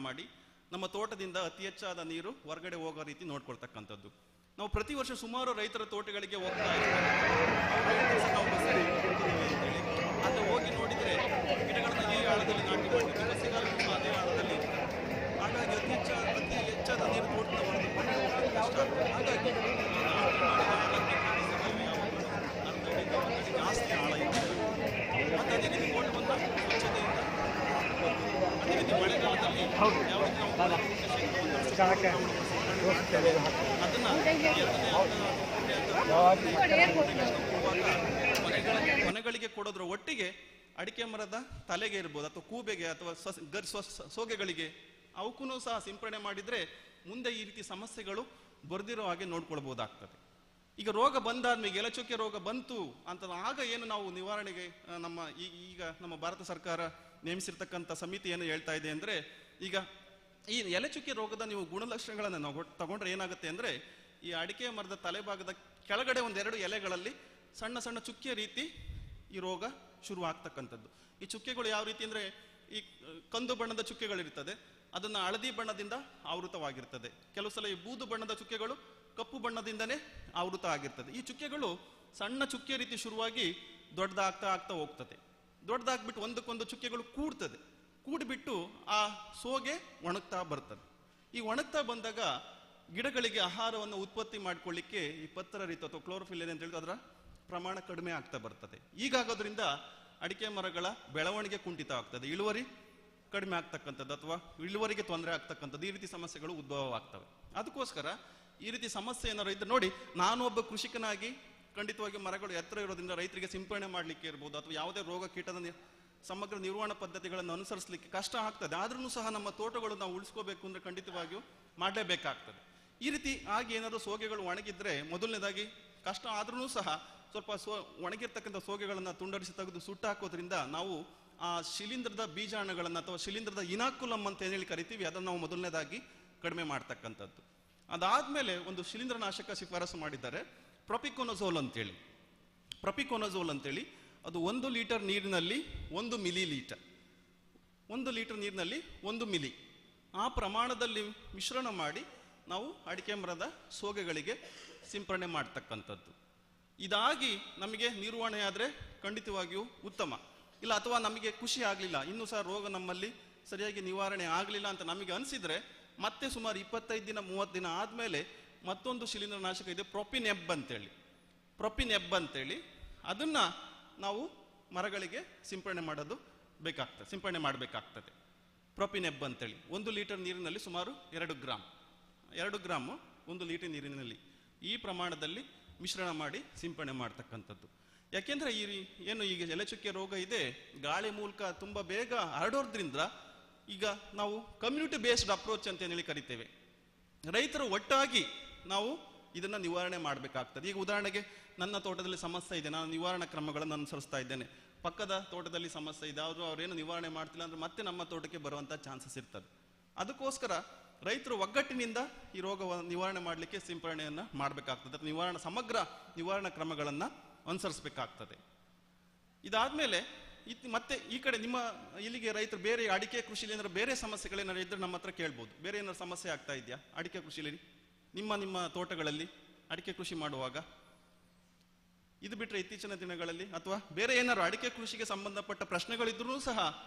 ಮಾಡಿ ನಮ್ಮ ತೋಟದಿಂದ ಅತಿ ಹೆಚ್ಚಾದ ನೀರು ಹೊರಗಡೆ ಹೋಗೋ ರೀತಿ ನೋಡ್ಕೊಳ್ತಕ್ಕಂಥದ್ದು. ನಾವು ಪ್ರತಿ ವರ್ಷ ಸುಮಾರು ರೈತರ ತೋಟಗಳಿಗೆ ಹೋಗ್ತಾ ಇದ್ದೀವಿ, ಹೋಗಿ ನೋಡಿದ್ರೆ ಗಿಡಗಳನ್ನ ಈ ಆಳದಲ್ಲಿ ನಾಟಿ ಮಾಡಿರ್ತೀವಿ, ಬಸಿಗಾಲುವೆ ಅದೇ ಆಳದಲ್ಲಿ. ಹಾಗಾಗಿ ಅತಿ ಹೆಚ್ಚಾದ ನೀರು ತೋಟದ ಹಾಗಾಗಿ ಜಾಸ್ತಿ ಆಳ ಇದೆ. ಮತ್ತೆ ಅದೇ ರೀತಿ ತೋಟವನ್ನು ಸ್ವಚ್ಛತೆಯಿಂದ, ಅದೇ ರೀತಿ ಮಳೆಗಾಲದಲ್ಲಿ ಕೊನೆಗಳಿಗೆ ಕೊಡೋದ್ರ ಒಟ್ಟಿಗೆ ಅಡಿಕೆ ಮರದ ತಲೆಗೆ ಇರ್ಬೋದು ಅಥವಾ ಕೂಬೆಗೆ ಅಥವಾ ಸೋಗೆಗಳಿಗೆ ಅವಕ್ಕೂ ಸಹ ಸಿಂಪಡಣೆ ಮಾಡಿದ್ರೆ ಮುಂದೆ ಈ ರೀತಿ ಸಮಸ್ಯೆಗಳು ಬರ್ದಿರೋ ಹಾಗೆ ನೋಡ್ಕೊಳ್ಬಹುದಾಗ್ತದೆ. ಈಗ ರೋಗ ಬಂದಾದ್ಮೇಲೆ ಎಲೆಚುಕ್ಕೆ ರೋಗ ಬಂತು ಅಂತ ಆಗ ಏನು ನಾವು ನಿವಾರಣೆಗೆ ಈಗ ನಮ್ಮ ಭಾರತ ಸರ್ಕಾರ ನೇಮಿಸಿರ್ತಕ್ಕಂಥ ಸಮಿತಿ ಏನು ಹೇಳ್ತಾ ಇದೆ ಅಂದ್ರೆ, ಈಗ ಈ ಎಲೆಚುಕ್ಕೆ ರೋಗದ ನೀವು ಗುಣಲಕ್ಷಣಗಳನ್ನು ನಾವು ತಗೊಂಡ್ರೆ ಏನಾಗುತ್ತೆ ಅಂದ್ರೆ, ಈ ಅಡಿಕೆ ಮರದ ತಲೆಭಾಗದ ಕೆಳಗಡೆ 1-2 ಎಲೆಗಳಲ್ಲಿ ಸಣ್ಣ ಸಣ್ಣ ಚುಕ್ಕೆ ರೀತಿ ಈ ರೋಗ ಶುರು ಆಗ್ತಕ್ಕಂಥದ್ದು. ಈ ಚುಕ್ಕೆಗಳು ಯಾವ ರೀತಿ ಅಂದ್ರೆ, ಈ ಕಂದು ಬಣ್ಣದ ಚುಕ್ಕೆಗಳಿರ್ತದೆ, ಅದನ್ನ ಹಳದಿ ಬಣ್ಣದಿಂದ ಆವೃತವಾಗಿರ್ತದೆ. ಕೆಲವು ಸಲ ಈ ಬೂದು ಬಣ್ಣದ ಚುಕ್ಕೆಗಳು ಕಪ್ಪು ಬಣ್ಣದಿಂದನೇ ಆವೃತ ಆಗಿರ್ತದೆ. ಈ ಚುಕ್ಕೆಗಳು ಸಣ್ಣ ಚುಕ್ಕೆ ರೀತಿ ಶುರುವಾಗಿ ದೊಡ್ಡದಾಗ್ತಾ ಹೋಗ್ತದೆ. ದೊಡ್ಡದಾಗ್ಬಿಟ್ಟು ಒಂದಕ್ಕೊಂದು ಚುಕ್ಕೆಗಳು ಕೂಡಿಬಿಟ್ಟು ಆ ಸೋಗೆ ಒಣಗ್ತಾ ಬರ್ತದೆ. ಈ ಒಣಗ್ತಾ ಬಂದಾಗ ಗಿಡಗಳಿಗೆ ಆಹಾರವನ್ನು ಉತ್ಪತ್ತಿ ಮಾಡ್ಕೊಳ್ಳಿಕ್ಕೆ ಈ ಪತ್ರ ರೀತಿ ಅಥವಾ ಕ್ಲೋರೋಫಿಲ್ ಏನಂತ ಹೇಳಿದ್ರೆ ಅದರ ಪ್ರಮಾಣ ಕಡಿಮೆ ಆಗ್ತಾ ಬರ್ತದೆ. ಹೀಗಾಗೋದ್ರಿಂದ ಅಡಿಕೆ ಮರಗಳ ಬೆಳವಣಿಗೆ ಕುಂಠಿತ ಆಗ್ತದೆ, ಇಳುವರಿ ಕಡಿಮೆ ಆಗ್ತಕ್ಕಂಥದ್ದು ಅಥವಾ ಇಳುವರಿಗೆ ತೊಂದರೆ ಆಗ್ತಕ್ಕಂಥದ್ದು, ಈ ರೀತಿ ಸಮಸ್ಯೆಗಳು ಉದ್ಭವವಾಗ್ತವೆ. ಅದಕ್ಕೋಸ್ಕರ ಈ ರೀತಿ ಸಮಸ್ಯೆ ಏನಾದ್ರು ಇದ್ರೆ ನೋಡಿ, ನಾನು ಒಬ್ಬ ಕೃಷಿಕನಾಗಿ ಖಂಡಿತವಾಗಿ ಮರಗಳು ಎತ್ತರ ಇರೋದ್ರಿಂದ ರೈತರಿಗೆ ಸಿಂಪಡಣೆ ಮಾಡಲಿಕ್ಕೆ ಇರ್ಬೋದು ಅಥವಾ ಯಾವುದೇ ರೋಗ ಕೀಟದ ಸಮಗ್ರ ನಿರ್ವಹಣಾ ಪದ್ಧತಿಗಳನ್ನು ಅನುಸರಿಸಲಿಕ್ಕೆ ಕಷ್ಟ ಆಗ್ತದೆ. ಆದ್ರೂ ಸಹ ನಮ್ಮ ತೋಟಗಳು ನಾವು ಉಳಿಸ್ಕೋಬೇಕು ಅಂದ್ರೆ ಖಂಡಿತವಾಗಿಯೂ ಮಾಡಲೇಬೇಕಾಗ್ತದೆ. ಈ ರೀತಿ ಆಗಿ ಏನಾದರೂ ಸೋಗೆಗಳು ಒಣಗಿದ್ರೆ ಮೊದಲನೇದಾಗಿ ಕಷ್ಟ ಆದ್ರೂ ಸಹ ಸ್ವಲ್ಪ ಒಣಗಿರ್ತಕ್ಕಂಥ ಸೋಗೆಗಳನ್ನು ತುಂಡರಿಸಿ ತೆಗೆದು ಸುಟ್ಟಾಕೋದ್ರಿಂದ ನಾವು ಆ ಶಿಲೀಂಧ್ರದ ಬೀಜಾಣುಗಳನ್ನು ಅಥವಾ ಶಿಲೀಂಧ್ರದ ಇನಾಕುಲಮ್ ಅಂತ ಏನೇಳಿ ಕರಿತೀವಿ ಅದನ್ನು ನಾವು ಮೊದಲನೇದಾಗಿ ಕಡಿಮೆ ಮಾಡ್ತಕ್ಕಂಥದ್ದು. ಅದಾದ್ಮೇಲೆ ಒಂದು ಶಿಲೀಂಧ್ರನಾಶಕ ಶಿಫಾರಸು ಮಾಡಿದ್ದಾರೆ, ಪ್ರೊಪಿಕೊನಜೋಲ್ ಅಂತೇಳಿ. ಪ್ರೊಪಿಕೊನಜೋಲ್ ಅಂತೇಳಿ ಅದು 1 ಲೀಟರ್ ನೀರಿನಲ್ಲಿ 1 ಮಿಲಿ ಲೀಟರ್, 1 ಲೀಟರ್ ನೀರಿನಲ್ಲಿ 1 ಮಿಲಿ ಆ ಪ್ರಮಾಣದಲ್ಲಿ ಮಿಶ್ರಣ ಮಾಡಿ ನಾವು ಅಡಿಕೆ ಮರದ ಸೋಗೆಗಳಿಗೆ ಸಿಂಪರಣೆ ಮಾಡ್ತಕ್ಕಂಥದ್ದು. ಇದಾಗಿ ನಮಗೆ ನಿರ್ವಹಣೆ ಆದರೆ ಖಂಡಿತವಾಗಿಯೂ ಉತ್ತಮ. ಇಲ್ಲ ಅಥವಾ ನಮಗೆ ಖುಷಿ ಆಗಲಿಲ್ಲ, ಇನ್ನೂ ಸಹ ರೋಗ ನಮ್ಮಲ್ಲಿ ಸರಿಯಾಗಿ ನಿವಾರಣೆ ಆಗಲಿಲ್ಲ ಅಂತ ನಮಗೆ ಅನಿಸಿದ್ರೆ ಮತ್ತೆ ಸುಮಾರು 25 ದಿನ 30 ದಿನ ಆದಮೇಲೆ ಮತ್ತೊಂದು ಶಿಲೀಂಧ್ರನಾಶಕ ಇದೆ, ಪ್ರೊಪಿನೆಬ್ ಅಂತೇಳಿ. ಪ್ರೊಪಿನೆಬ್ ಅಂತೇಳಿ ಅದನ್ನು ನಾವು ಮರಗಳಿಗೆ ಸಿಂಪರಣೆ ಮಾಡಬೇಕಾಗ್ತದೆ. ಪ್ರೊಪಿನೆಬ್ ಅಂತೇಳಿ 1 ಲೀಟರ್ ನೀರಿನಲ್ಲಿ ಸುಮಾರು 2 ಗ್ರಾಮ್ 1 ಲೀಟರ್ ನೀರಿನಲ್ಲಿ ಈ ಪ್ರಮಾಣದಲ್ಲಿ ಮಿಶ್ರಣ ಮಾಡಿ ಸಿಂಪರಣೆ ಮಾಡ್ತಕ್ಕಂಥದ್ದು. ಯಾಕೆಂದ್ರೆ ಏನು ಈಗ ಎಲೆಚುಕ್ಕೆ ರೋಗ ಇದೆ, ಗಾಳಿ ಮೂಲಕ ತುಂಬ ಬೇಗ ಹರಡೋದ್ರಿಂದ ಈಗ ನಾವು ಕಮ್ಯುನಿಟಿ ಬೇಸ್ಡ್ ಅಪ್ರೋಚ್ ಅಂತ ಹೇಳಿ ಕರಿತೇವೆ. ರೈತರು ಒಟ್ಟಾಗಿ ನಾವು ಇದನ್ನ ನಿವಾರಣೆ ಮಾಡಬೇಕಾಗ್ತದೆ. ಈಗ ಉದಾಹರಣೆಗೆ ನನ್ನ ತೋಟದಲ್ಲಿ ಸಮಸ್ಯೆ ಇದೆ, ನಾನು ನಿವಾರಣಾ ಕ್ರಮಗಳನ್ನು ಅನುಸರಿಸ್ತಾ ಇದ್ದೇನೆ, ಪಕ್ಕದ ತೋಟದಲ್ಲಿ ಸಮಸ್ಯೆ ಇದೆ, ಅವರೇನು ನಿವಾರಣೆ ಮಾಡ್ತಿಲ್ಲ ಅಂದ್ರೆ ಮತ್ತೆ ನಮ್ಮ ತೋಟಕ್ಕೆ ಬರುವಂತ ಚಾನ್ಸಸ್ ಇರ್ತದೆ. ಅದಕ್ಕೋಸ್ಕರ ರೈತರು ಒಗ್ಗಟ್ಟಿನಿಂದ ಈ ರೋಗವನ್ನು ನಿವಾರಣೆ ಮಾಡಲಿಕ್ಕೆ ಸಿಂಪರಣೆಯನ್ನ ಮಾಡಬೇಕಾಗ್ತದೆ, ಸಮಗ್ರ ನಿವಾರಣಾ ಕ್ರಮಗಳನ್ನ ಅನುಸರಿಸಬೇಕಾಗ್ತದೆ. ಇದಾದ್ಮೇಲೆ ಮತ್ತೆ ಈ ಕಡೆ ನಿಮ್ಮ ಇಲ್ಲಿಗೆ ರೈತರು ಬೇರೆ ಅಡಿಕೆ ಕೃಷಿಲಿ ಏನಾದ್ರು ಬೇರೆ ಸಮಸ್ಯೆಗಳೇನಾದ್ರು ಇದ್ರೆ ನಮ್ಮ ಹತ್ರ ಕೇಳ್ಬೋದು. ಬೇರೆ ಏನಾದ್ರು ಸಮಸ್ಯೆ ಆಗ್ತಾ ಇದೆಯಾ ಅಡಿಕೆ ಕೃಷಿಲಿ ನಿಮ್ಮ ತೋಟಗಳಲ್ಲಿ ಅಡಿಕೆ ಕೃಷಿ ಮಾಡುವಾಗ? ಇದು ಬಿಟ್ಟರೆ ಇತ್ತೀಚಿನ ದಿನಗಳಲ್ಲಿ ಅಥವಾ ಬೇರೆ ಏನಾದ್ರು ಅಡಿಕೆ ಕೃಷಿಗೆ ಸಂಬಂಧಪಟ್ಟ ಪ್ರಶ್ನೆಗಳಿದ್ರೂ ಸಹ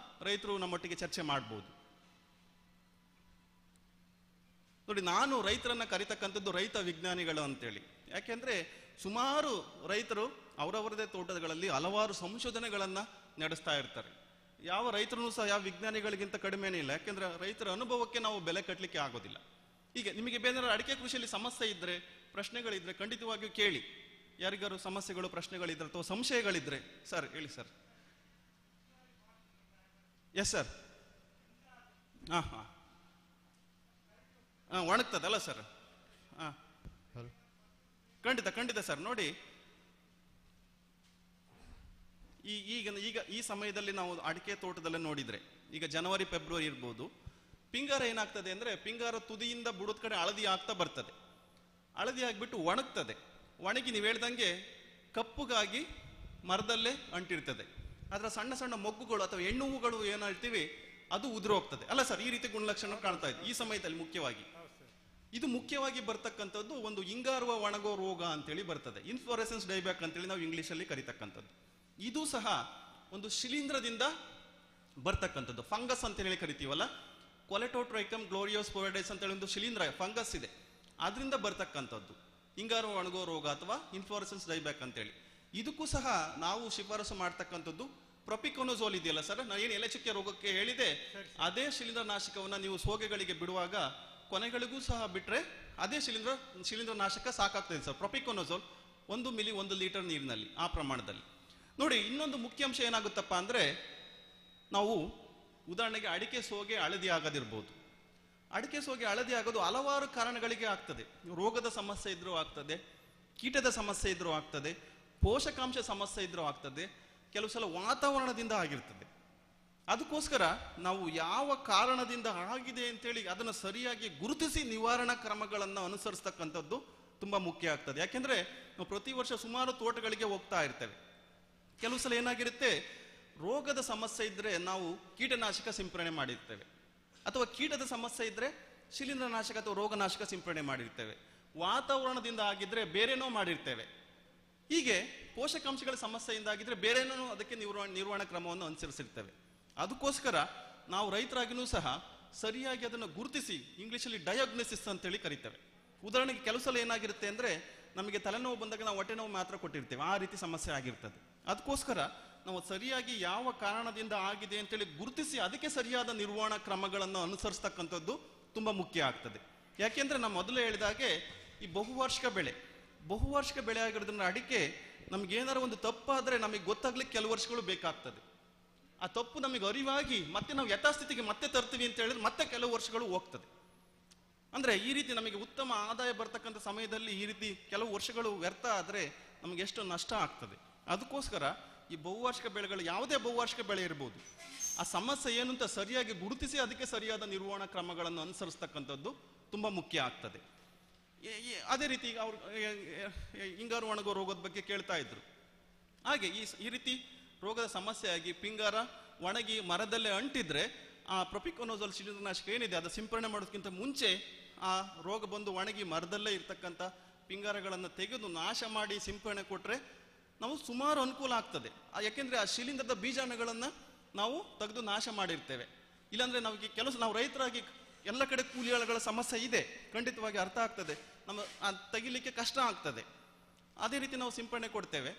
ರೈತರು ನಮ್ಮೊಟ್ಟಿಗೆ ಚರ್ಚೆ ಮಾಡ್ಬೋದು. ನೋಡಿ, ನಾನು ರೈತರನ್ನ ಕರಿತಕ್ಕಂಥದ್ದು ರೈತ ವಿಜ್ಞಾನಿಗಳು ಅಂತೇಳಿ. ಯಾಕೆಂದ್ರೆ ಸುಮಾರು ರೈತರು ಅವರವರದೇ ತೋಟಗಳಲ್ಲಿ ಹಲವಾರು ಸಂಶೋಧನೆಗಳನ್ನ ನಡೆಸ್ತಾ ಇರ್ತಾರೆ. ಯಾವ ರೈತರು ಸಹ ಯಾವ ವಿಜ್ಞಾನಿಗಳಿಗಿಂತ ಕಡಿಮೆನೇ ಇಲ್ಲ. ಯಾಕೆಂದ್ರೆ ರೈತರ ಅನುಭವಕ್ಕೆ ನಾವು ಬೆಲೆ ಕಟ್ಟಲಿಕ್ಕೆ ಆಗೋದಿಲ್ಲ. ಈಗ ನಿಮಗೆ ಬೇರೆ ಅಡಿಕೆ ಕೃಷಿಯಲ್ಲಿ ಸಮಸ್ಯೆ ಇದ್ರೆ, ಪ್ರಶ್ನೆಗಳಿದ್ರೆ ಖಂಡಿತವಾಗಿಯೂ ಕೇಳಿ. ಯಾರಿಗಾರು ಸಮಸ್ಯೆಗಳು, ಪ್ರಶ್ನೆಗಳಿದ್ರೆ ಅಥವಾ ಸಂಶಯಗಳಿದ್ರೆ ಸರ್ ಹೇಳಿ ಸರ್. Yes sir. ಒಣಗ್ತದಲ್ಲ ಸರ್? ಖಂಡಿತ ಸರ್. ನೋಡಿ, ಈಗ ಈ ಸಮಯದಲ್ಲಿ ನಾವು ಅಡಿಕೆ ತೋಟದಲ್ಲೇ ನೋಡಿದ್ರೆ, ಈಗ ಜನವರಿ ಫೆಬ್ರವರಿ ಇರ್ಬೋದು, ಪಿಂಗಾರ ಏನಾಗ್ತದೆ ಅಂದ್ರೆ ಪಿಂಗಾರ ತುದಿಯಿಂದ ಬುಡದ ಕಡೆ ಹಳದಿ ಆಗ್ತಾ ಬರ್ತದೆ. ಹಳದಿ ಆಗ್ಬಿಟ್ಟು ಒಣಗ್ತದೆ. ಒಣಗಿ ನೀವು ಹೇಳ್ದಂಗೆ ಕಪ್ಪುಗಾಗಿ ಮರದಲ್ಲೇ ಅಂಟಿರ್ತದೆ. ಅದರ ಸಣ್ಣ ಸಣ್ಣ ಮೊಗ್ಗುಗಳು ಅಥವಾ ಹೆಣ್ಣು ಹೂಗಳು ಏನೋ ಹೇಳ್ತೀವಿ, ಅದು ಉದುರು ಹೋಗ್ತದೆ ಅಲ್ಲ ಸರ್? ಈ ರೀತಿ ಗುಣಲಕ್ಷಣ ಕಾಣ್ತಾ ಇದೆ ಈ ಸಮಯದಲ್ಲಿ. ಮುಖ್ಯವಾಗಿ ಬರ್ತಕ್ಕಂಥದ್ದು ಒಂದು ಹಿಂಗಾರುವ ಒಣಗೋ ರೋಗ ಅಂತೇಳಿ ಬರ್ತದೆ, ಇನ್ಫ್ಲೋರೆಸೆನ್ಸ್ ಡೈಬ್ಯಾಕ್ ಅಂತೇಳಿ ನಾವು ಇಂಗ್ಲಿಷಲ್ಲಿ ಕರಿತಕ್ಕಂಥದ್ದು. ಇದು ಸಹ ಒಂದು ಶಿಲೀಂಧ್ರದಿಂದ ಬರ್ತಕ್ಕಂಥದ್ದು, ಫಂಗಸ್ ಅಂತ ಹೇಳಿ ಕರಿತೀವಲ್ಲ, ಕೊಲೆಟೋಟ್ರೈಕಮ್ ಗ್ಲೋರಿಯೋಸ್ಪೋರಿಡೈಸ್ ಅಂತೇಳಿ ಒಂದು ಶಿಲೀಂಧ್ರ ಫಂಗಸ್ ಇದೆ, ಅದರಿಂದ ಬರ್ತಕ್ಕಂಥದ್ದು ಹಿಂಗಾರುವ ಒಣಗೋ ರೋಗ ಅಥವಾ ಇನ್ಫ್ಲೋರೆಸೆನ್ಸ್ ಡೈಬ್ಯಾಕ್ ಅಂತೇಳಿ. ಇದಕ್ಕೂ ಸಹ ನಾವು ಶಿಫಾರಸು ಮಾಡ್ತಕ್ಕಂಥದ್ದು ಪ್ರೊಪಿಕೊನಜೋಲ್ ಇದೆಯಲ್ಲ ಸರ್, ನಾನು ಏನು ಎಲೆಚುಕ್ಕೆ ರೋಗಕ್ಕೆ ಹೇಳಿದೆ ಅದೇ ಶಿಲೀಂಧ್ರನಾಶಕವನ್ನ ನೀವು ಸೋಗೆಗಳಿಗೆ ಬಿಡುವಾಗ ಕೊನೆಗಳಿಗೂ ಸಹ ಬಿಟ್ರೆ ಅದೇ ಶಿಲೀಂಧ್ರನಾಶಕ ಸಾಕಾಗ್ತದೆ ಸರ್. ಪ್ರೊಪಿಕೊನಜೋಲ್ 1 ಮಿಲಿ 1 ಲೀಟರ್ ನೀರಿನಲ್ಲಿ ಆ ಪ್ರಮಾಣದಲ್ಲಿ. ನೋಡಿ, ಇನ್ನೊಂದು ಮುಖ್ಯ ಅಂಶ ಏನಾಗುತ್ತಪ್ಪ ಅಂದ್ರೆ, ನಾವು ಉದಾಹರಣೆಗೆ ಅಡಿಕೆ ಸೋಗೆ ಹಳದಿ ಆಗದಿರ್ಬೋದು. ಅಡಿಕೆ ಸೋಗೆ ಹಳದಿ ಆಗೋದು ಹಲವಾರು ಕಾರಣಗಳಿಗೆ ಆಗ್ತದೆ. ರೋಗದ ಸಮಸ್ಯೆ ಇದ್ರೂ ಆಗ್ತದೆ, ಕೀಟದ ಸಮಸ್ಯೆ ಇದ್ರೂ ಆಗ್ತದೆ, ಪೋಷಕಾಂಶ ಸಮಸ್ಯೆ ಇದ್ರೂ ಆಗ್ತದೆ, ಕೆಲವು ಸಲ ವಾತಾವರಣದಿಂದ ಆಗಿರ್ತದೆ. ಅದಕ್ಕೋಸ್ಕರ ನಾವು ಯಾವ ಕಾರಣದಿಂದ ಆಗಿದೆ ಅಂತೇಳಿ ಅದನ್ನು ಸರಿಯಾಗಿ ಗುರುತಿಸಿ ನಿವಾರಣಾ ಕ್ರಮಗಳನ್ನು ಅನುಸರಿಸ್ತಕ್ಕಂಥದ್ದು ತುಂಬಾ ಮುಖ್ಯ ಆಗ್ತದೆ. ಯಾಕೆಂದ್ರೆ ನಾವು ಪ್ರತಿ ವರ್ಷ ಸುಮಾರು ತೋಟಗಳಿಗೆ ಹೋಗ್ತಾ ಇರ್ತೇವೆ. ಕೆಲವು ಸಲ ಏನಾಗಿರುತ್ತೆ, ರೋಗದ ಸಮಸ್ಯೆ ಇದ್ರೆ ನಾವು ಕೀಟನಾಶಕ ಸಿಂಪರಣೆ ಮಾಡಿರ್ತೇವೆ, ಅಥವಾ ಕೀಟದ ಸಮಸ್ಯೆ ಇದ್ರೆ ಶಿಲೀಂಧ್ರನಾಶಕ ಅಥವಾ ರೋಗನಾಶಕ ಸಿಂಪರಣೆ ಮಾಡಿರ್ತೇವೆ, ವಾತಾವರಣದಿಂದ ಆಗಿದ್ರೆ ಬೇರೆನೋ ಮಾಡಿರ್ತೇವೆ. ಹೀಗೆ ಪೋಷಕಾಂಶಗಳ ಸಮಸ್ಯೆಯಿಂದ ಆಗಿದ್ರೆ ಬೇರೆನೋ ಅದಕ್ಕೆ ನಿರ್ವಹಣಾ ಕ್ರಮವನ್ನು ಅನುಸರಿಸಿರ್ತೇವೆ. ಅದಕ್ಕೋಸ್ಕರ ನಾವು ರೈತರಾಗಿನೂ ಸಹ ಸರಿಯಾಗಿ ಅದನ್ನು ಗುರುತಿಸಿ, ಇಂಗ್ಲಿಷಲ್ಲಿ ಡಯಾಗ್ನೋಸಿಸ್ ಅಂತೇಳಿ ಕರಿತೇವೆ. ಉದಾಹರಣೆಗೆ ಕೆಲವು ಸಲ ಏನಾಗಿರುತ್ತೆ ಅಂದ್ರೆ, ನಮಗೆ ತಲೆನೋವು ಬಂದಾಗ ನಾವು ಹೊಟ್ಟೆ ನೋವು ಮಾತ್ರ ಕೊಟ್ಟಿರ್ತೇವೆ, ಆ ರೀತಿ ಸಮಸ್ಯೆ ಆಗಿರ್ತದೆ. ಅದಕ್ಕೋಸ್ಕರ ನಾವು ಸರಿಯಾಗಿ ಯಾವ ಕಾರಣದಿಂದ ಆಗಿದೆ ಅಂತೇಳಿ ಗುರುತಿಸಿ ಅದಕ್ಕೆ ಸರಿಯಾದ ನಿರ್ವಹಣಾ ಕ್ರಮಗಳನ್ನು ಅನುಸರಿಸ್ತಕ್ಕಂಥದ್ದು ತುಂಬ ಮುಖ್ಯ ಆಗ್ತದೆ. ಯಾಕೆಂದ್ರೆ ನಾನು ಮೊದಲೇ ಹೇಳಿದಾಗೆ ಈ ಬಹುವಾರ್ಷಿಕ ಬೆಳೆ ಆಗಿರೋದ್ರಿಂದ ಅಡಿಕೆ ನಮ್ಗೆ ಏನಾರ ಒಂದು ತಪ್ಪಾದ್ರೆ ನಮಗೆ ಗೊತ್ತಾಗ್ಲಿಕ್ಕೆ ಕೆಲವು ವರ್ಷಗಳು ಬೇಕಾಗ್ತದೆ. ಆ ತಪ್ಪು ನಮಗೆ ಅರಿವಾಗಿ ಮತ್ತೆ ನಾವು ಯಥಾಸ್ಥಿತಿಗೆ ಮತ್ತೆ ತರ್ತೀವಿ ಅಂತ ಹೇಳಿದ್ರೆ ಮತ್ತೆ ಕೆಲವು ವರ್ಷಗಳು ಹೋಗ್ತದೆ. ಅಂದ್ರೆ ಈ ರೀತಿ ನಮಗೆ ಉತ್ತಮ ಆದಾಯ ಬರ್ತಕ್ಕಂಥ ಸಮಯದಲ್ಲಿ ಈ ರೀತಿ ಕೆಲವು ವರ್ಷಗಳು ವ್ಯರ್ಥ ಆದ್ರೆ ನಮಗೆ ಎಷ್ಟು ನಷ್ಟ ಆಗ್ತದೆ. ಅದಕ್ಕೋಸ್ಕರ ಈ ಬಹುವಾರ್ಷಿಕ ಬೆಳೆಗಳು, ಯಾವುದೇ ಬಹುವಾರ್ಷಿಕ ಬೆಳೆ ಇರ್ಬೋದು, ಆ ಸಮಸ್ಯೆ ಏನು ಅಂತ ಸರಿಯಾಗಿ ಗುರುತಿಸಿ ಅದಕ್ಕೆ ಸರಿಯಾದ ನಿರ್ವಹಣಾ ಕ್ರಮಗಳನ್ನು ಅನುಸರಿಸ್ತಕ್ಕಂಥದ್ದು ತುಂಬಾ ಮುಖ್ಯ ಆಗ್ತದೆ. ಅದೇ ರೀತಿ ಈಗ ಅವ್ರು ಹಿಂಗಾರು ಒಣಗೋ ರೋಗದ ಬಗ್ಗೆ ಕೇಳ್ತಾ ಇದ್ರು. ಹಾಗೆ ಈ ರೀತಿ ರೋಗದ ಸಮಸ್ಯೆ ಆಗಿ ಪಿಂಗಾರ ಒಣಗಿ ಮರದಲ್ಲೇ ಅಂಟಿದ್ರೆ ಆ ಪ್ರೊಪಿಕೊನೋಜೋಲ್ ಶಿಲೀಂಧ್ರನಾಶಕ ಏನಿದೆ ಅದು ಸಿಂಪರಣೆ ಮಾಡೋದಕ್ಕಿಂತ ಮುಂಚೆ ಆ ರೋಗ ಬಂದು ಒಣಗಿ ಮರದಲ್ಲೇ ಇರ್ತಕ್ಕಂಥ ಪಿಂಗಾರಗಳನ್ನು ತೆಗೆದು ನಾಶ ಮಾಡಿ ಸಿಂಪರಣೆ ಕೊಟ್ರೆ ನಾವು ಸುಮಾರು ಅನುಕೂಲ ಆಗ್ತದೆ. ಯಾಕೆಂದ್ರೆ ಆ ಶಿಲೀಂಧ್ರದ ಬೀಜಾಣುಗಳನ್ನ ನಾವು ತೆಗೆದು ನಾಶ ಮಾಡಿರ್ತೇವೆ. ಇಲ್ಲಾಂದ್ರೆ ನಾವು ರೈತರಾಗಿ ಎಲ್ಲ ಕಡೆ ಕೂಲಿಗಳ ಸಮಸ್ಯೆ ಇದೆ, ಖಂಡಿತವಾಗಿ ಅರ್ಥ ಆಗ್ತದೆ, ತೆಗಿಲಿಕ್ಕೆ ಕಷ್ಟ ಆಗ್ತದೆ. ಅದೇ ರೀತಿ ನಾವು ಸಿಂಪರಣೆ ಕೊಡ್ತೇವೆ,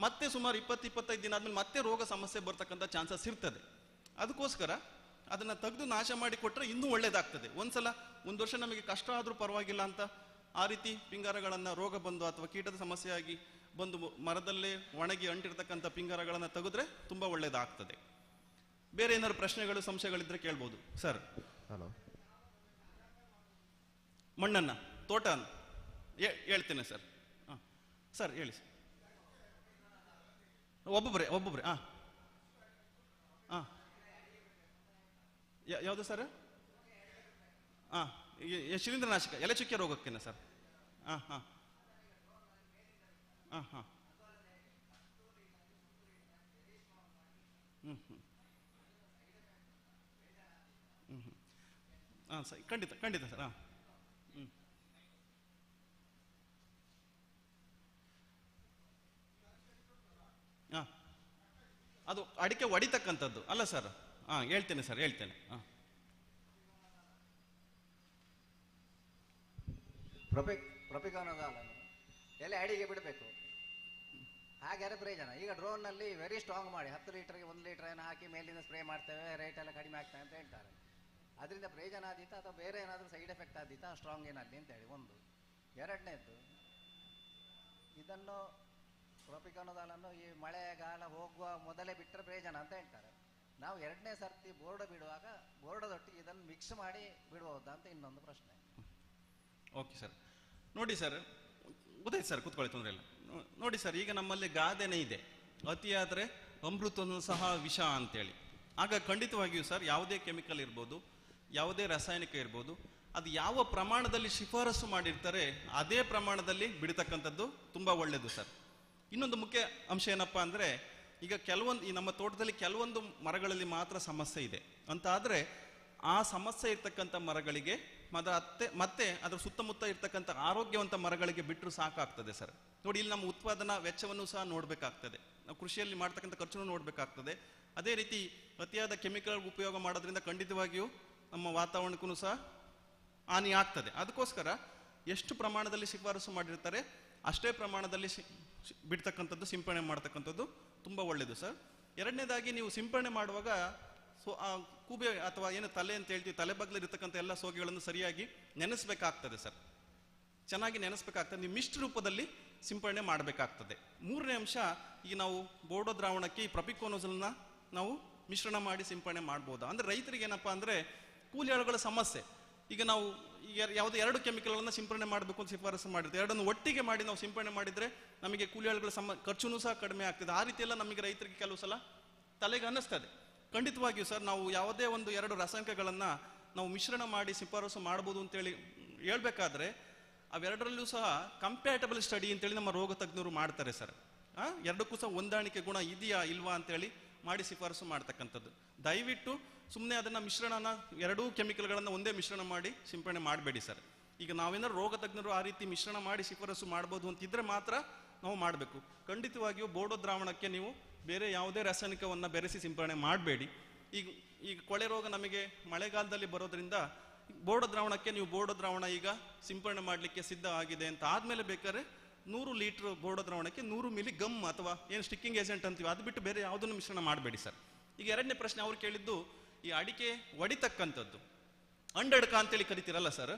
ಮತ್ತೆ ಸುಮಾರು 20-25 ದಿನ ಆದ್ಮೇಲೆ ಮತ್ತೆ ರೋಗ ಸಮಸ್ಯೆ ಬರ್ತಕ್ಕಂಥ ಚಾನ್ಸಸ್ ಇರ್ತದೆ. ಅದಕ್ಕೋಸ್ಕರ ಅದನ್ನ ತೆಗೆದು ನಾಶ ಮಾಡಿ ಕೊಟ್ರೆ ಇನ್ನೂ ಒಳ್ಳೇದಾಗ್ತದೆ. ಒಂದು ವರ್ಷ ನಮಗೆ ಕಷ್ಟ ಆದ್ರೂ ಪರವಾಗಿಲ್ಲ ಅಂತ ಆ ರೀತಿ ಪಿಂಗಾರಗಳನ್ನ ರೋಗ ಬಂದು ಅಥವಾ ಕೀಟದ ಸಮಸ್ಯೆಯಾಗಿ ಬಂದು ಮರದಲ್ಲೇ ಒಣಗಿ ಅಂಟಿರ್ತಕ್ಕಂಥ ಪಿಂಗಾರಗಳನ್ನ ತೆಗೆದ್ರೆ ತುಂಬಾ ಒಳ್ಳೇದಾಗ್ತದೆ. ಬೇರೆ ಏನಾದ್ರು ಪ್ರಶ್ನೆಗಳು ಸಂಶಯಗಳಿದ್ರೆ ಕೇಳ್ಬೋದು ಸರ್. ಹಲೋ, ಮಣ್ಣನ್ನ ತೋಟ ಹೇಳ್ತೇನೆ ಸರ್. ಸರ್ ಹೇಳಿ ಸರ್. ಒಬ್ಬೊಬ್ರೆ ಯಾವುದು ಸರ್? ಶಿಲೀಂಧ್ರನಾಶಕ ಎಲೆ ಚುಕ್ಕೆ ರೋಗಕ್ಕೇನ ಸರ್? ಸರ್ ಖಂಡಿತ ಸರ್. ಅದು ಅಡಿಕೆ ಹೊಡಿತಕ್ಕಂಥದ್ದು ಅಲ್ಲ ಸರ್? ಹೇಳ್ತೇನೆ ಸರ್, ಹೇಳ್ತೇನೆ. ಪ್ರೊಪಿಕೊನೋಜಾಲನ್ನು ಎಲೆ ಅಡಿಗೆ ಬಿಡಬೇಕು, ಹಾಗಾದ್ರೆ ಪ್ರಯೋಜನ. ಈಗ ಡ್ರೋನ್ನಲ್ಲಿ ವೆರಿ ಸ್ಟ್ರಾಂಗ್ ಮಾಡಿ 10 ಲೀಟರ್ಗೆ 1 ಲೀಟರ್ ಏನು ಹಾಕಿ ಮೇಲಿಂದ ಸ್ಪ್ರೇ ಮಾಡ್ತೇವೆ, ರೇಟ್ ಎಲ್ಲ ಕಡಿಮೆ ಆಗ್ತದೆ ಅಂತ ಹೇಳ್ತಾರೆ. ಅದರಿಂದ ಪ್ರಯೋಜನ ಆದೀತಾ ಅಥವಾ ಬೇರೆ ಏನಾದರೂ ಸೈಡ್ ಎಫೆಕ್ಟ್ ಆದೀತಾ ಸ್ಟ್ರಾಂಗ್ ಏನಲ್ಲಿ ಅಂತೇಳಿ ಒಂದು. ಎರಡನೇದ್ದು, ಇದನ್ನು ಪ್ರೊಪಿಕೊನೋಜಾಲನ್ನು ಈ ಮಳೆಗಾಲ ಹೋಗುವ ಮೊದಲೇ ಬಿಟ್ಟರೆ ಪ್ರಯೋಜನ ಅಂತ ಹೇಳ್ತಾರೆ. ನಾವು 2ನೇ ಸರ್ತಿ ಬೋರ್ಡ್ ಬಿಡುವಾಗ ಬೋರ್ಡದೊಟ್ಟಿಗೆ ಇದನ್ನು ಮಿಕ್ಸ್ ಮಾಡಿ ಬಿಡಬಹುದಾ ಅಂತ ಇನ್ನೊಂದು ಪ್ರಶ್ನೆ. ಓಕೆ ಸರ್, ನೋಡಿ ಸರ್, ಗೊತ್ತಾಯ್ತು ಸರ್, ಕೂತ್ಕೊಳ್ಳಿ, ತೊಂದರೆ ಇಲ್ಲ. ನೋಡಿ ಸರ್, ಈಗ ನಮ್ಮಲ್ಲಿ ಗಾದೆನೇ ಇದೆ, ಅತಿಯಾದರೆ ಅಮೃತನು ಸಹ ವಿಷ ಅಂತೇಳಿ. ಆಗ ಖಂಡಿತವಾಗಿಯೂ ಸರ್ ಯಾವುದೇ ಕೆಮಿಕಲ್ ಇರ್ಬೋದು, ಯಾವುದೇ ರಾಸಾಯನಿಕ ಇರ್ಬೋದು, ಅದು ಯಾವ ಪ್ರಮಾಣದಲ್ಲಿ ಶಿಫಾರಸು ಮಾಡಿರ್ತಾರೆ ಅದೇ ಪ್ರಮಾಣದಲ್ಲಿ ಬಿಡತಕ್ಕಂಥದ್ದು ತುಂಬಾ ಒಳ್ಳೆಯದು ಸರ್. ಇನ್ನೊಂದು ಮುಖ್ಯ ಅಂಶ ಏನಪ್ಪಾ ಅಂದ್ರೆ, ಈಗ ಈ ನಮ್ಮ ತೋಟದಲ್ಲಿ ಕೆಲವೊಂದು ಮರಗಳಲ್ಲಿ ಮಾತ್ರ ಸಮಸ್ಯೆ ಇದೆ ಅಂತ ಆದ್ರೆ ಆ ಸಮಸ್ಯೆ ಇರ್ತಕ್ಕಂಥ ಮರಗಳಿಗೆ ಮತ್ತೆ ಅದರ ಸುತ್ತಮುತ್ತ ಇರ್ತಕ್ಕಂಥ ಆರೋಗ್ಯವಂತ ಮರಗಳಿಗೆ ಬಿಟ್ಟರು ಸಾಕಾಗ್ತದೆ ಸರ್. ನೋಡಿ, ಇಲ್ಲಿ ನಮ್ಮ ಉತ್ಪಾದನಾ ವೆಚ್ಚವನ್ನು ಸಹ ನೋಡ್ಬೇಕಾಗ್ತದೆ, ನಾವು ಕೃಷಿಯಲ್ಲಿ ಮಾಡ್ತಕ್ಕಂಥ ಖರ್ಚನ್ನು ನೋಡ್ಬೇಕಾಗ್ತದೆ. ಅದೇ ರೀತಿ ಅತಿಯಾದ ಕೆಮಿಕಲ್ ಉಪಯೋಗ ಮಾಡೋದ್ರಿಂದ ಖಂಡಿತವಾಗಿಯೂ ನಮ್ಮ ವಾತಾವರಣಕ್ಕೂ ಸಹ ಹಾನಿ ಆಗ್ತದೆ. ಅದಕ್ಕೋಸ್ಕರ ಎಷ್ಟು ಪ್ರಮಾಣದಲ್ಲಿ ಶಿಫಾರಸು ಮಾಡಿರ್ತಾರೆ ಅಷ್ಟೇ ಪ್ರಮಾಣದಲ್ಲಿ ಬಿಡ್ತಕ್ಕಂಥದ್ದು, ಸಿಂಪರಣೆ ಮಾಡ್ತಕ್ಕಂಥದ್ದು ತುಂಬಾ ಒಳ್ಳೇದು ಸರ್. ಎರಡನೇದಾಗಿ, ನೀವು ಸಿಂಪರಣೆ ಮಾಡುವಾಗ ಕೂಬೆ ಅಥವಾ ಏನು ತಲೆ ಅಂತ ಹೇಳ್ತೀವಿ, ತಲೆ ಬಗ್ಲಿರ್ತಕ್ಕಂಥ ಎಲ್ಲ ಸೋಗೆಗಳನ್ನು ಸರಿಯಾಗಿ ನೆನೆಸ್ಬೇಕಾಗ್ತದೆ ಸರ್, ಚೆನ್ನಾಗಿ ನೆನೆಸ್ಬೇಕಾಗ್ತದೆ. ನೀವು ಮಿಶ್ರ ರೂಪದಲ್ಲಿ ಸಿಂಪರಣೆ ಮಾಡಬೇಕಾಗ್ತದೆ. ಮೂರನೇ ಅಂಶ, ಈಗ ನಾವು ಬೋರ್ಡೋ ದ್ರಾವಣಕ್ಕೆ ಈ ಪ್ರೊಪಿಕೊನೋಜಾಲ್ನ ನಾವು ಮಿಶ್ರಣ ಮಾಡಿ ಸಿಂಪರಣೆ ಮಾಡ್ಬೋದಾ ಅಂದ್ರೆ, ರೈತರಿಗೆ ಏನಪ್ಪಾ ಅಂದ್ರೆ ಕೂಲಿ ಆಳುಗಳ ಸಮಸ್ಯೆ. ಈಗ ನಾವು ಯಾವುದೇ 2 ಕೆಮಿಕಲ್ಗಳನ್ನ ಸಿಂಪರಣೆ ಮಾಡಬೇಕು ಅಂತ ಶಿಫಾರಸು ಮಾಡಿರ್ತೀವಿ, ಎರಡನ್ನು ಒಟ್ಟಿಗೆ ಮಾಡಿ ನಾವು ಸಿಂಪರಣೆ ಮಾಡಿದ್ರೆ ನಮಗೆ ಕೂಲಿ ಆಳುಗಳ ಖರ್ಚುನೂ ಸಹ ಕಡಿಮೆ ಆಗ್ತದೆ. ಆ ರೀತಿ ಎಲ್ಲ ನಮಗೆ ರೈತರಿಗೆ ಕೆಲವು ಸಲ ತಲೆಗೆ ಅನ್ನಿಸ್ತದೆ. ಖಂಡಿತವಾಗಿಯೂ ಸರ್, ನಾವು ಯಾವುದೇ ಒಂದು 2 ರಾಸಾಯನಿಕಗಳನ್ನ ನಾವು ಮಿಶ್ರಣ ಮಾಡಿ ಶಿಫಾರಸು ಮಾಡ್ಬೋದು ಅಂತೇಳಿ ಹೇಳ್ಬೇಕಾದ್ರೆ ಅವೆರಡರಲ್ಲೂ ಸಹ ಕಂಪ್ಯಾಟಬಲ್ ಸ್ಟಡಿ ಅಂತೇಳಿ ನಮ್ಮ ರೋಗ ತಜ್ಞರು ಮಾಡ್ತಾರೆ ಸರ್. ಎರಡಕ್ಕೂ ಸಹ ಹೊಂದಾಣಿಕೆ ಗುಣ ಇದೆಯಾ ಇಲ್ವಾ ಅಂತೇಳಿ ಮಾಡಿ ಶಿಫಾರಸು ಮಾಡ್ತಕ್ಕಂಥದ್ದು. ದಯವಿಟ್ಟು ಸುಮ್ಮನೆ ಅದನ್ನ ಮಿಶ್ರಣನ 2 ಕೆಮಿಕಲ್ಗಳನ್ನ ಒಂದೇ ಮಿಶ್ರಣ ಮಾಡಿ ಸಿಂಪರಣೆ ಮಾಡಬೇಡಿ ಸರ್. ಈಗ ನಾವೇನಾದ್ರು ರೋಗ ತಜ್ಞರು ಆ ರೀತಿ ಮಿಶ್ರಣ ಮಾಡಿ ಶಿಫಾರಸು ಮಾಡ್ಬೋದು ಅಂತಿದ್ರೆ ಮಾತ್ರ ನಾವು ಮಾಡಬೇಕು. ಖಂಡಿತವಾಗಿಯೂ ಬೋರ್ಡೋ ದ್ರಾವಣಕ್ಕೆ ನೀವು ಬೇರೆ ಯಾವುದೇ ರಾಸಾಯನಿಕವನ್ನ ಬೆರೆಸಿ ಸಿಂಪರಣೆ ಮಾಡಬೇಡಿ. ಈಗ ಕೊಳೆ ರೋಗ ನಮಗೆ ಮಳೆಗಾಲದಲ್ಲಿ ಬರೋದ್ರಿಂದ ಬೋರ್ಡೋ ದ್ರಾವಣಕ್ಕೆ ನೀವು ಬೋರ್ಡೋ ದ್ರಾವಣ ಈಗ ಸಿಂಪರಣೆ ಮಾಡಲಿಕ್ಕೆ ಸಿದ್ಧ ಆಗಿದೆ ಅಂತ ಆದ್ಮೇಲೆ ಬೇಕಾದ್ರೆ 100 ಲೀಟರ್ ಬೋರ್ಡ ದ್ರಾವಣಕ್ಕೆ 100 ಮಿಲಿ ಗಮ್ ಅಥವಾ ಏನು ಸ್ಟಿಕ್ಕಿಂಗ್ ಏಜೆಂಟ್ ಅಂತೀವಿ ಅದು ಬಿಟ್ಟು ಬೇರೆ ಯಾವುದನ್ನು ಮಿಶ್ರಣ ಮಾಡಬೇಡಿ ಸರ್. ಈಗ ಎರಡನೇ ಪ್ರಶ್ನೆ ಅವ್ರು ಕೇಳಿದ್ದು ಈ ಅಡಿಕೆ ಒಡಿತಕ್ಕಂಥದ್ದು ಅಂಡಡ್ಕ ಅಂತೇಳಿ ಕರಿತೀರಲ್ಲ ಸರ್.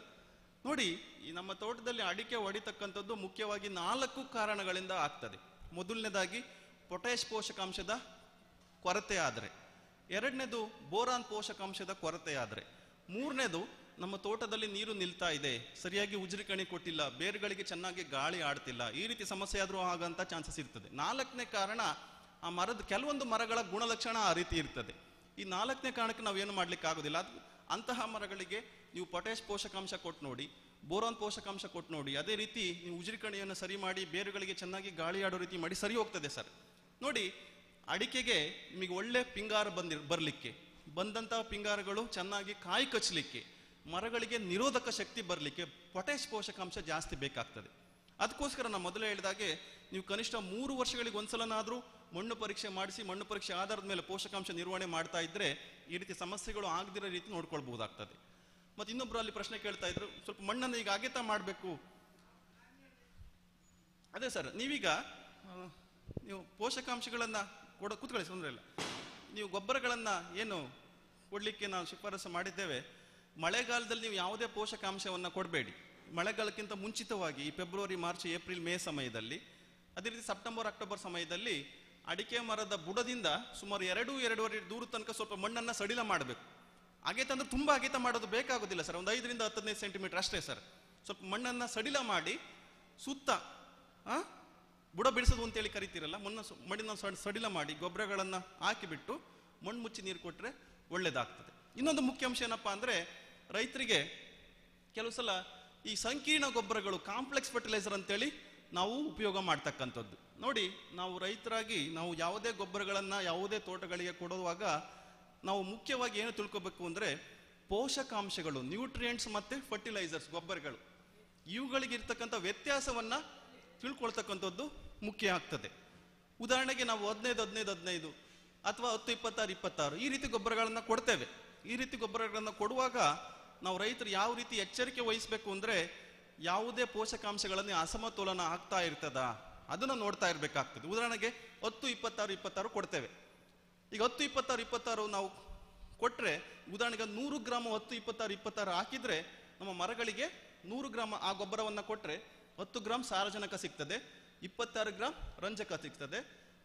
ನೋಡಿ, ಈ ನಮ್ಮ ತೋಟದಲ್ಲಿ ಅಡಿಕೆ ಒಡಿತಕ್ಕಂಥದ್ದು ಮುಖ್ಯವಾಗಿ 4 ಕಾರಣಗಳಿಂದ ಆಗ್ತದೆ. ಮೊದಲನೇದಾಗಿ ಪೊಟ್ಯಾಶ್ ಪೋಷಕಾಂಶದ ಕೊರತೆ ಆದರೆ, ಎರಡನೇದು ಬೋರಾನ್ ಪೋಷಕಾಂಶದ ಕೊರತೆ ಆದರೆ, ಮೂರನೇದು ನಮ್ಮ ತೋಟದಲ್ಲಿ ನೀರು ನಿಲ್ತಾ ಇದೆ, ಸರಿಯಾಗಿ ಉಜ್ರಿಕಣಿ ಕೊಟ್ಟಿಲ್ಲ, ಬೇರುಗಳಿಗೆ ಚೆನ್ನಾಗಿ ಗಾಳಿ ಆಡ್ತಿಲ್ಲ, ಈ ರೀತಿ ಸಮಸ್ಯೆ ಆದರೂ ಆಗಂತ ಚಾನ್ಸಸ್ ಇರ್ತದೆ. 4ನೇ ಕಾರಣ ಆ ಮರದ ಕೆಲವೊಂದು ಮರಗಳ ಗುಣಲಕ್ಷಣ ಆ ರೀತಿ ಇರ್ತದೆ. ಈ 4ನೇ ಕಾರಣಕ್ಕೆ ನಾವೇನು ಮಾಡ್ಲಿಕ್ಕೆ ಆಗೋದಿಲ್ಲ. ಅಂತಹ ಮರಗಳಿಗೆ ನೀವು ಪೊಟ್ಯಾಶ್ ಪೋಷಕಾಂಶ ಕೊಟ್ಟು ನೋಡಿ, ಬೋರಾನ್ ಪೋಷಕಾಂಶ ಕೊಟ್ಟು ನೋಡಿ, ಅದೇ ರೀತಿ ನೀವು ಉಜ್ರಿಕಣಿಯನ್ನು ಸರಿ ಮಾಡಿ ಬೇರುಗಳಿಗೆ ಚೆನ್ನಾಗಿ ಗಾಳಿ ಆಡೋ ರೀತಿ ಮಾಡಿ ಸರಿ ಹೋಗ್ತದೆ ಸರ್. ನೋಡಿ, ಅಡಿಕೆಗೆ ನಿಮಗೆ ಒಳ್ಳೆ ಪಿಂಗಾರ ಬರಲಿಕ್ಕೆ, ಬಂದಂತಹ ಪಿಂಗಾರಗಳು ಚೆನ್ನಾಗಿ ಕಾಯಿ ಕಚ್ಚಲಿಕ್ಕೆ, ಮರಗಳಿಗೆ ನಿರೋಧಕ ಶಕ್ತಿ ಬರಲಿಕ್ಕೆ ಪೊಟ್ಯಾಶ್ ಪೋಷಕಾಂಶ ಜಾಸ್ತಿ ಬೇಕಾಗ್ತದೆ. ಅದಕ್ಕೋಸ್ಕರ ನಾನು ಮೊದಲೇ ಹೇಳಿದಾಗೆ ನೀವು ಕನಿಷ್ಠ 3 ವರ್ಷಗಳಿಗೆ ಒಂದ್ಸಲನಾದರೂ ಮಣ್ಣು ಪರೀಕ್ಷೆ ಮಾಡಿಸಿ, ಮಣ್ಣು ಪರೀಕ್ಷೆ ಆಧಾರದ ಮೇಲೆ ಪೋಷಕಾಂಶ ನಿರ್ವಹಣೆ ಮಾಡ್ತಾ ಇದ್ರೆ ಈ ರೀತಿ ಸಮಸ್ಯೆಗಳು ಆಗದಿರೋ ರೀತಿ ನೋಡ್ಕೊಳ್ಬಹುದಾಗ್ತದೆ. ಮತ್ತೆ ಇನ್ನೊಬ್ರು ಅಲ್ಲಿ ಪ್ರಶ್ನೆ ಕೇಳ್ತಾ ಇದ್ರು, ಸ್ವಲ್ಪ ಮಣ್ಣನ್ನು ಈಗ ಅಗೆತ ಮಾಡಬೇಕು. ಅದೇ ಸರ್, ನೀವೀಗ ನೀವು ಪೋಷಕಾಂಶಗಳನ್ನ ಕೂತ್ಕೊಳ್ಳಿ, ತೊಂದರೆ ಇಲ್ಲ. ನೀವು ಗೊಬ್ಬರಗಳನ್ನ ಏನು ಕೊಡ್ಲಿಕ್ಕೆ ನಾವು ಶಿಫಾರಸು ಮಾಡಿದ್ದೇವೆ, ಮಳೆಗಾಲದಲ್ಲಿ ನೀವು ಯಾವುದೇ ಪೋಷಕಾಂಶವನ್ನು ಕೊಡಬೇಡಿ. ಮಳೆಗಾಲಕ್ಕಿಂತ ಮುಂಚಿತವಾಗಿ ಈ ಫೆಬ್ರವರಿ, ಮಾರ್ಚ್, ಏಪ್ರಿಲ್, ಮೇ ಸಮಯದಲ್ಲಿ, ಅದೇ ರೀತಿ ಸೆಪ್ಟೆಂಬರ್, ಅಕ್ಟೋಬರ್ ಸಮಯದಲ್ಲಿ ಅಡಿಕೆ ಮರದ ಬುಡದಿಂದ ಸುಮಾರು 2-2.5 ದೂರ ತನಕ ಸ್ವಲ್ಪ ಮಣ್ಣನ್ನು ಸಡಿಲ ಮಾಡಬೇಕು. ಅಗೆತ ಅಂದ್ರೆ ತುಂಬಾ ಅಗೆತ ಮಾಡೋದು ಬೇಕಾಗೋದಿಲ್ಲ ಸರ್, ಒಂದು 5ರಿಂದ 15 ಸೆಂಟಿಮೀಟರ್ ಅಷ್ಟೇ ಸರ್. ಸ್ವಲ್ಪ ಮಣ್ಣನ್ನು ಸಡಿಲ ಮಾಡಿ ಸುತ್ತ ಬುಡ ಬಿಡಿಸೋದು ಅಂತೇಳಿ ಕರಿತೀರಲ್ಲ, ಮಣ್ಣಿನ ಸಡಿಲ ಮಾಡಿ ಗೊಬ್ಬರಗಳನ್ನು ಹಾಕಿಬಿಟ್ಟು ಮಣ್ಣು ಮುಚ್ಚಿ ನೀರು ಕೊಟ್ಟರೆ ಒಳ್ಳೇದಾಗ್ತದೆ. ಇನ್ನೊಂದು ಮುಖ್ಯ ಅಂಶ ಏನಪ್ಪಾ ಅಂದ್ರೆ, ರೈತರಿಗೆ ಕೆಲವು ಸಲ ಈ ಸಂಕೀರ್ಣ ಗೊಬ್ಬರಗಳು, ಕಾಂಪ್ಲೆಕ್ಸ್ ಫರ್ಟಿಲೈಸರ್ ಅಂತೇಳಿ ನಾವು ಉಪಯೋಗ ಮಾಡ್ತಕ್ಕಂಥದ್ದು. ನೋಡಿ, ನಾವು ರೈತರಾಗಿ ನಾವು ಯಾವುದೇ ಗೊಬ್ಬರಗಳನ್ನು ಯಾವುದೇ ತೋಟಗಳಿಗೆ ಕೊಡುವಾಗ ನಾವು ಮುಖ್ಯವಾಗಿ ಏನು ತಿಳ್ಕೊಬೇಕು ಅಂದ್ರೆ, ಪೋಷಕಾಂಶಗಳು, ನ್ಯೂಟ್ರಿಯೆಂಟ್ಸ್ ಮತ್ತೆ ಫರ್ಟಿಲೈಸರ್ಸ್ ಗೊಬ್ಬರಗಳು, ಇವುಗಳಿಗಿರ್ತಕ್ಕಂಥ ವ್ಯತ್ಯಾಸವನ್ನ ತಿಳ್ಕೊಳ್ತಕ್ಕಂಥದ್ದು ಮುಖ್ಯ ಆಗ್ತದೆ. ಉದಾಹರಣೆಗೆ ನಾವು 15-15-15 ಅಥವಾ 10-26-26 ಈ ರೀತಿ ಗೊಬ್ಬರಗಳನ್ನು ಕೊಡ್ತೇವೆ. ಈ ರೀತಿ ಗೊಬ್ಬರಗಳನ್ನು ಕೊಡುವಾಗ ನಾವು ರೈತರು ಯಾವ ರೀತಿ ಎಚ್ಚರಿಕೆ ವಹಿಸಬೇಕು ಅಂದ್ರೆ, ಯಾವುದೇ ಪೋಷಕಾಂಶಗಳಲ್ಲಿ ಅಸಮತೋಲನ ಆಗ್ತಾ ಇರ್ತದ ಅದನ್ನ ನೋಡ್ತಾ ಇರ್ಬೇಕಾಗ್ತದೆ. ಉದಾಹರಣೆಗೆ 10-26-26 ಕೊಡ್ತೇವೆ. ಈಗ 10-26-26 ನಾವು ಕೊಟ್ರೆ, ಉದಾಹರಣೆಗೆ 100 ಗ್ರಾಮ್ 10-26-26 ಹಾಕಿದ್ರೆ ನಮ್ಮ ಮರಗಳಿಗೆ 100 ಗ್ರಾಮ್ ಆ ಗೊಬ್ಬರವನ್ನ ಕೊಟ್ರೆ 10 ಗ್ರಾಮ್ ಸಾರಜನಕ ಸಿಗ್ತದೆ, 26 ಗ್ರಾಮ್ ರಂಜಕ ಸಿಗ್ತದೆ,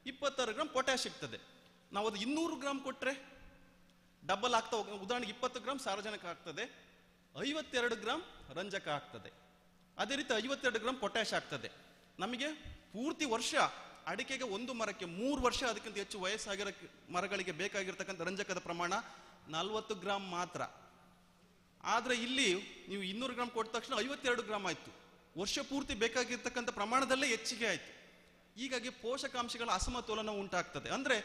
26 ಗ್ರಾಮ್ ಪೊಟ್ಯಾಶ್ ಸಿಗ್ತದೆ. ನಾವು ಅದು 200 ಗ್ರಾಮ್ ಕೊಟ್ರೆ ಡಬಲ್ ಆಗ್ತಾ ಹೋಗ, ಉದಾಹರಣೆಗೆ 20 ಗ್ರಾಮ್ ಸಾರಜನಕ ಆಗ್ತದೆ, 52 ಗ್ರಾಮ್ ರಂಜಕ ಆಗ್ತದೆ, ಅದೇ ರೀತಿ 52 ಗ್ರಾಮ್ ಪೊಟ್ಯಾಶ್ ಆಗ್ತದೆ. ನಮಗೆ ಪೂರ್ತಿ ವರ್ಷ ಅಡಿಕೆಗೆ ಒಂದು ಮರಕ್ಕೆ 3 ವರ್ಷ ಅದಕ್ಕಿಂತ ಹೆಚ್ಚು ವಯಸ್ಸಾಗಿರೋ ಮರಗಳಿಗೆ ಬೇಕಾಗಿರ್ತಕ್ಕಂಥ ರಂಜಕದ ಪ್ರಮಾಣ 40 ಗ್ರಾಮ್ ಮಾತ್ರ. ಆದ್ರೆ ಇಲ್ಲಿ ನೀವು 200 ಗ್ರಾಮ್ ಕೊಟ್ಟ ತಕ್ಷಣ 52 ಗ್ರಾಮ್ ಆಯ್ತು, ವರ್ಷ ಪೂರ್ತಿ ಬೇಕಾಗಿರ್ತಕ್ಕಂಥ ಪ್ರಮಾಣದಲ್ಲೇ ಹೆಚ್ಚಿಗೆ ಆಯ್ತು. ಹೀಗಾಗಿ ಪೋಷಕಾಂಶಗಳ ಅಸಮತೋಲನ ಉಂಟಾಗ್ತದೆ. ಅಂದ್ರೆ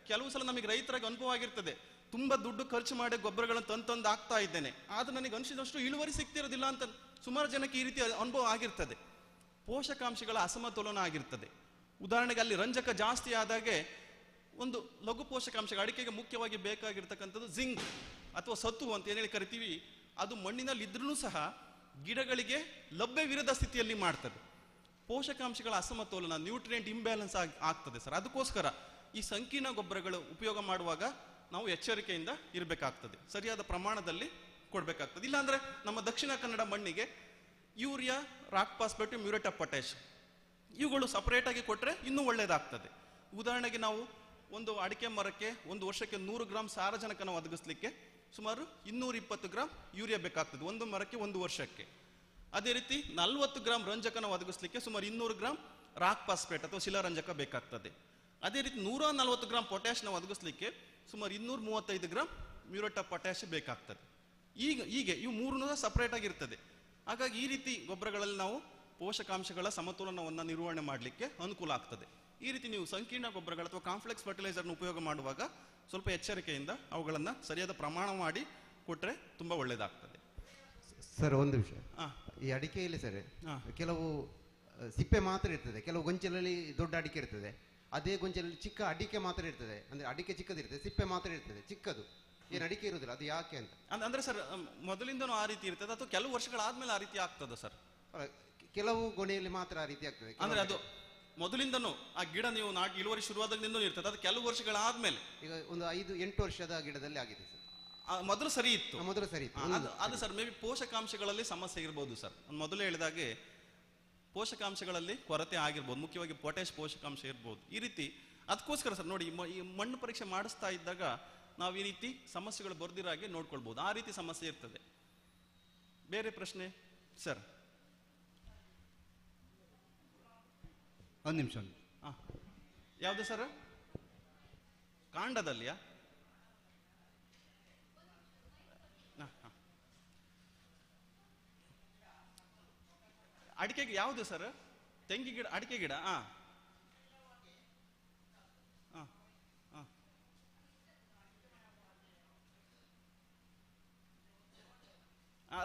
ಕೆಲವು ಸಲ ನಮಗೆ ರೈತರಾಗಿ ಅನುಭವ ಆಗಿರ್ತದೆ, ತುಂಬಾ ದುಡ್ಡು ಖರ್ಚು ಮಾಡಿ ಗೊಬ್ಬರಗಳನ್ನು ತಂದು ಹಾಕ್ತಾ ಇದ್ದೇನೆ, ಆದ್ರೆ ನನಗೆ ಅನಿಸಿದಷ್ಟು ಇಳುವರಿ ಸಿಗ್ತಿರೋದಿಲ್ಲ ಅಂತ ಸುಮಾರು ಜನಕ್ಕೆ ಈ ರೀತಿ ಅನುಭವ ಆಗಿರ್ತದೆ. ಪೋಷಕಾಂಶಗಳ ಅಸಮತೋಲನ ಆಗಿರ್ತದೆ. ಉದಾಹರಣೆಗೆ ಅಲ್ಲಿ ರಂಜಕ ಜಾಸ್ತಿ ಆದಾಗೆ ಒಂದು ಲಘು ಪೋಷಕಾಂಶ, ಅಡಿಕೆಗೆ ಮುಖ್ಯವಾಗಿ ಬೇಕಾಗಿರ್ತಕ್ಕಂಥದ್ದು ಜಿಂಕ್ ಅಥವಾ ಸತು ಅಂತ ಏನೇಳಿ ಕರಿತೀವಿ, ಅದು ಮಣ್ಣಿನಲ್ಲಿ ಇದ್ರೂ ಸಹ ಗಿಡಗಳಿಗೆ ಲಭ್ಯವಿರದ ಸ್ಥಿತಿಯಲ್ಲಿ ಮಾಡ್ತದೆ. ಪೋಷಕಾಂಶಗಳ ಅಸಮತೋಲನ, ನ್ಯೂಟ್ರಿಯೆಂಟ್ ಇಂಬ್ಯಾಲೆನ್ಸ್ ಆಗ್ತದೆ ಸರ್. ಅದಕ್ಕೋಸ್ಕರ ಈ ಸಂಕೀರ್ಣ ಗೊಬ್ಬರಗಳು ಉಪಯೋಗ ಮಾಡುವಾಗ ನಾವು ಎಚ್ಚರಿಕೆಯಿಂದ ಇರಬೇಕಾಗ್ತದೆ, ಸರಿಯಾದ ಪ್ರಮಾಣದಲ್ಲಿ ಕೊಡಬೇಕಾಗ್ತದೆ. ಇಲ್ಲಾಂದ್ರೆ ನಮ್ಮ ದಕ್ಷಿಣ ಕನ್ನಡ ಮಣ್ಣಿಗೆ urea, rock phosphate, muriate of potash ಇವುಗಳು ಸಪರೇಟ್ ಆಗಿ ಕೊಟ್ಟರೆ ಇನ್ನೂ ಒಳ್ಳೇದಾಗ್ತದೆ. ಉದಾಹರಣೆಗೆ ನಾವು ಒಂದು ಅಡಿಕೆ ಮರಕ್ಕೆ ಒಂದು ವರ್ಷಕ್ಕೆ 100 ಗ್ರಾಮ್ ಸಾರಜನಕನ ಒದಗಿಸ್ಲಿಕ್ಕೆ ಸುಮಾರು 220 ಗ್ರಾಮ್ ಯೂರಿಯಾ ಬೇಕಾಗ್ತದೆ ಒಂದು ಮರಕ್ಕೆ ಒಂದು ವರ್ಷಕ್ಕೆ. ಅದೇ ರೀತಿ 40 ಗ್ರಾಮ್ ರಂಜಕನ ಒದಗಿಸ್ಲಿಕ್ಕೆ ಸುಮಾರು 200 ಗ್ರಾಮ್ ರಾಕ್ ಫಾಸ್ಫೇಟ್ ಅಥವಾ ಶಿಲಾರಂಜಕ ಬೇಕಾಗ್ತದೆ. ಅದೇ ರೀತಿ 140 ಗ್ರಾಮ್ ಪೊಟ್ಯಾಶ್ನ ಒದಗಿಸ್ಲಿಕ್ಕೆ ಸುಮಾರು 235 ಗ್ರಾಮ್ ಮ್ಯೂರೇಟ್ ಆಫ್ ಪೊಟ್ಯಾಶ್ ಬೇಕಾಗ್ತದೆ. ಹೀಗೆ ಇವು 3 ಸಪರೇಟ್ ಆಗಿರ್ತದೆ. ಹಾಗಾಗಿ ಈ ರೀತಿ ಗೊಬ್ಬರಗಳಲ್ಲಿ ನಾವು ಪೋಷಕಾಂಶಗಳ ಸಮತೋಲನವನ್ನು ನಿರ್ವಹಣೆ ಮಾಡಲಿಕ್ಕೆ ಅನುಕೂಲ ಆಗ್ತದೆ. ಈ ರೀತಿ ನೀವು ಸಂಕೀರ್ಣ ಗೊಬ್ಬರಗಳು ಅಥವಾ ಕಾಂಪ್ಲೆಕ್ಸ್ ಫರ್ಟಿಲೈಸರ್ನ ಉಪಯೋಗ ಮಾಡುವಾಗ ಸ್ವಲ್ಪ ಎಚ್ಚರಿಕೆಯಿಂದ ಅವುಗಳನ್ನು ಸರಿಯಾದ ಪ್ರಮಾಣ ಮಾಡಿ ಕೊಟ್ಟರೆ ತುಂಬ ಒಳ್ಳೆಯದಾಗ್ತದೆ. ಸರ್, ಒಂದು ವಿಷಯ, ಈ ಅಡಿಕೆಯಲ್ಲಿ ಸರ್ ಕೆಲವು ಸಿಪ್ಪೆ ಮಾತ್ರ ಇರ್ತದೆ, ಕೆಲವು ಗೊಂಚಲಲ್ಲಿ ದೊಡ್ಡ ಅಡಿಕೆ ಇರ್ತದೆ, ಅದೇ ಗೊಂಚಲಲ್ಲಿ ಚಿಕ್ಕ ಅಡಿಕೆ ಮಾತ್ರ ಇರ್ತದೆ. ಅಂದ್ರೆ ಅಡಿಕೆ ಚಿಕ್ಕದಿರ್ತದೆ, ಸಿಪ್ಪೆ ಮಾತ್ರ ಇರ್ತದೆ, ಚಿಕ್ಕದು ಏನು ಅಡಿಕೆ ಇರುವುದಿಲ್ಲ. ಅದು ಯಾಕೆ ಅಂತ ಅಂದ್ರೆ ಸರ್, ಮೊದಲಿಂದನೂ ಆ ರೀತಿ ಇರ್ತದೆ ಅಥವಾ ಕೆಲವು ವರ್ಷಗಳಾದ್ಮೇಲೆ ಆ ರೀತಿ ಆಗ್ತದೆ ಸರ್? ಕೆಲವು ಗೊನೆಯಲ್ಲಿ ಮಾತ್ರ ಆ ರೀತಿ ಆಗ್ತದೆ. ಅಂದ್ರೆ ಅದು ಮೊದಲಿಂದನೂ ಆ ಗಿಡ ನೀವು ಇಳುವರಿ ಶುರುವಾದಾಗಿಂದನೂ ಇರ್ತದೆ, ಅದು ಕೆಲವು ವರ್ಷಗಳಾದ್ಮೇಲೆ. ಈಗ ಒಂದು 5-8 ವರ್ಷದ ಗಿಡದಲ್ಲಿ ಆಗಿದೆ ಸರ್. ಮೊದಲು ಸರಿ ಇತ್ತು. ಮೊದಲು ಸರಿ ಇತ್ತು. ಅದು ಸರ್ ಮೇ ಬಿ ಪೋಷಕಾಂಶಗಳಲ್ಲಿ ಸಮಸ್ಯೆ ಇರ್ಬೋದು ಸರ್. ಮೊದಲು ಹೇಳಿದಾಗೆ ಪೋಷಕಾಂಶಗಳಲ್ಲಿ ಕೊರತೆ ಆಗಿರ್ಬೋದು, ಮುಖ್ಯವಾಗಿ ಪೊಟ್ಯಾಶ್ ಪೋಷಕಾಂಶ ಇರ್ಬೋದು. ಈ ರೀತಿ ಅದಕ್ಕೋಸ್ಕರ ಸರ್ ನೋಡಿ, ಈ ಮಣ್ಣು ಪರೀಕ್ಷೆ ಮಾಡಿಸ್ತಾ ಇದ್ದಾಗ ನಾವು ಈ ರೀತಿ ಸಮಸ್ಯೆಗಳು ಬರ್ದಿರಾಗೆ ನೋಡ್ಕೊಳ್ಬಹುದು. ಆ ರೀತಿ ಸಮಸ್ಯೆ ಇರ್ತದೆ. ಬೇರೆ ಪ್ರಶ್ನೆ ಸರ್? ಒಂದು ನಿಮಿಷ. ಯಾವುದು ಸರ್? ಕಾಂಡದಲ್ಲಿಯಾ? ಅಡಿಕೆಗೆ ಯಾವುದು ಸರ್? ತೆಂಗಿ ಗಿಡ, ಅಡಿಕೆ ಗಿಡ.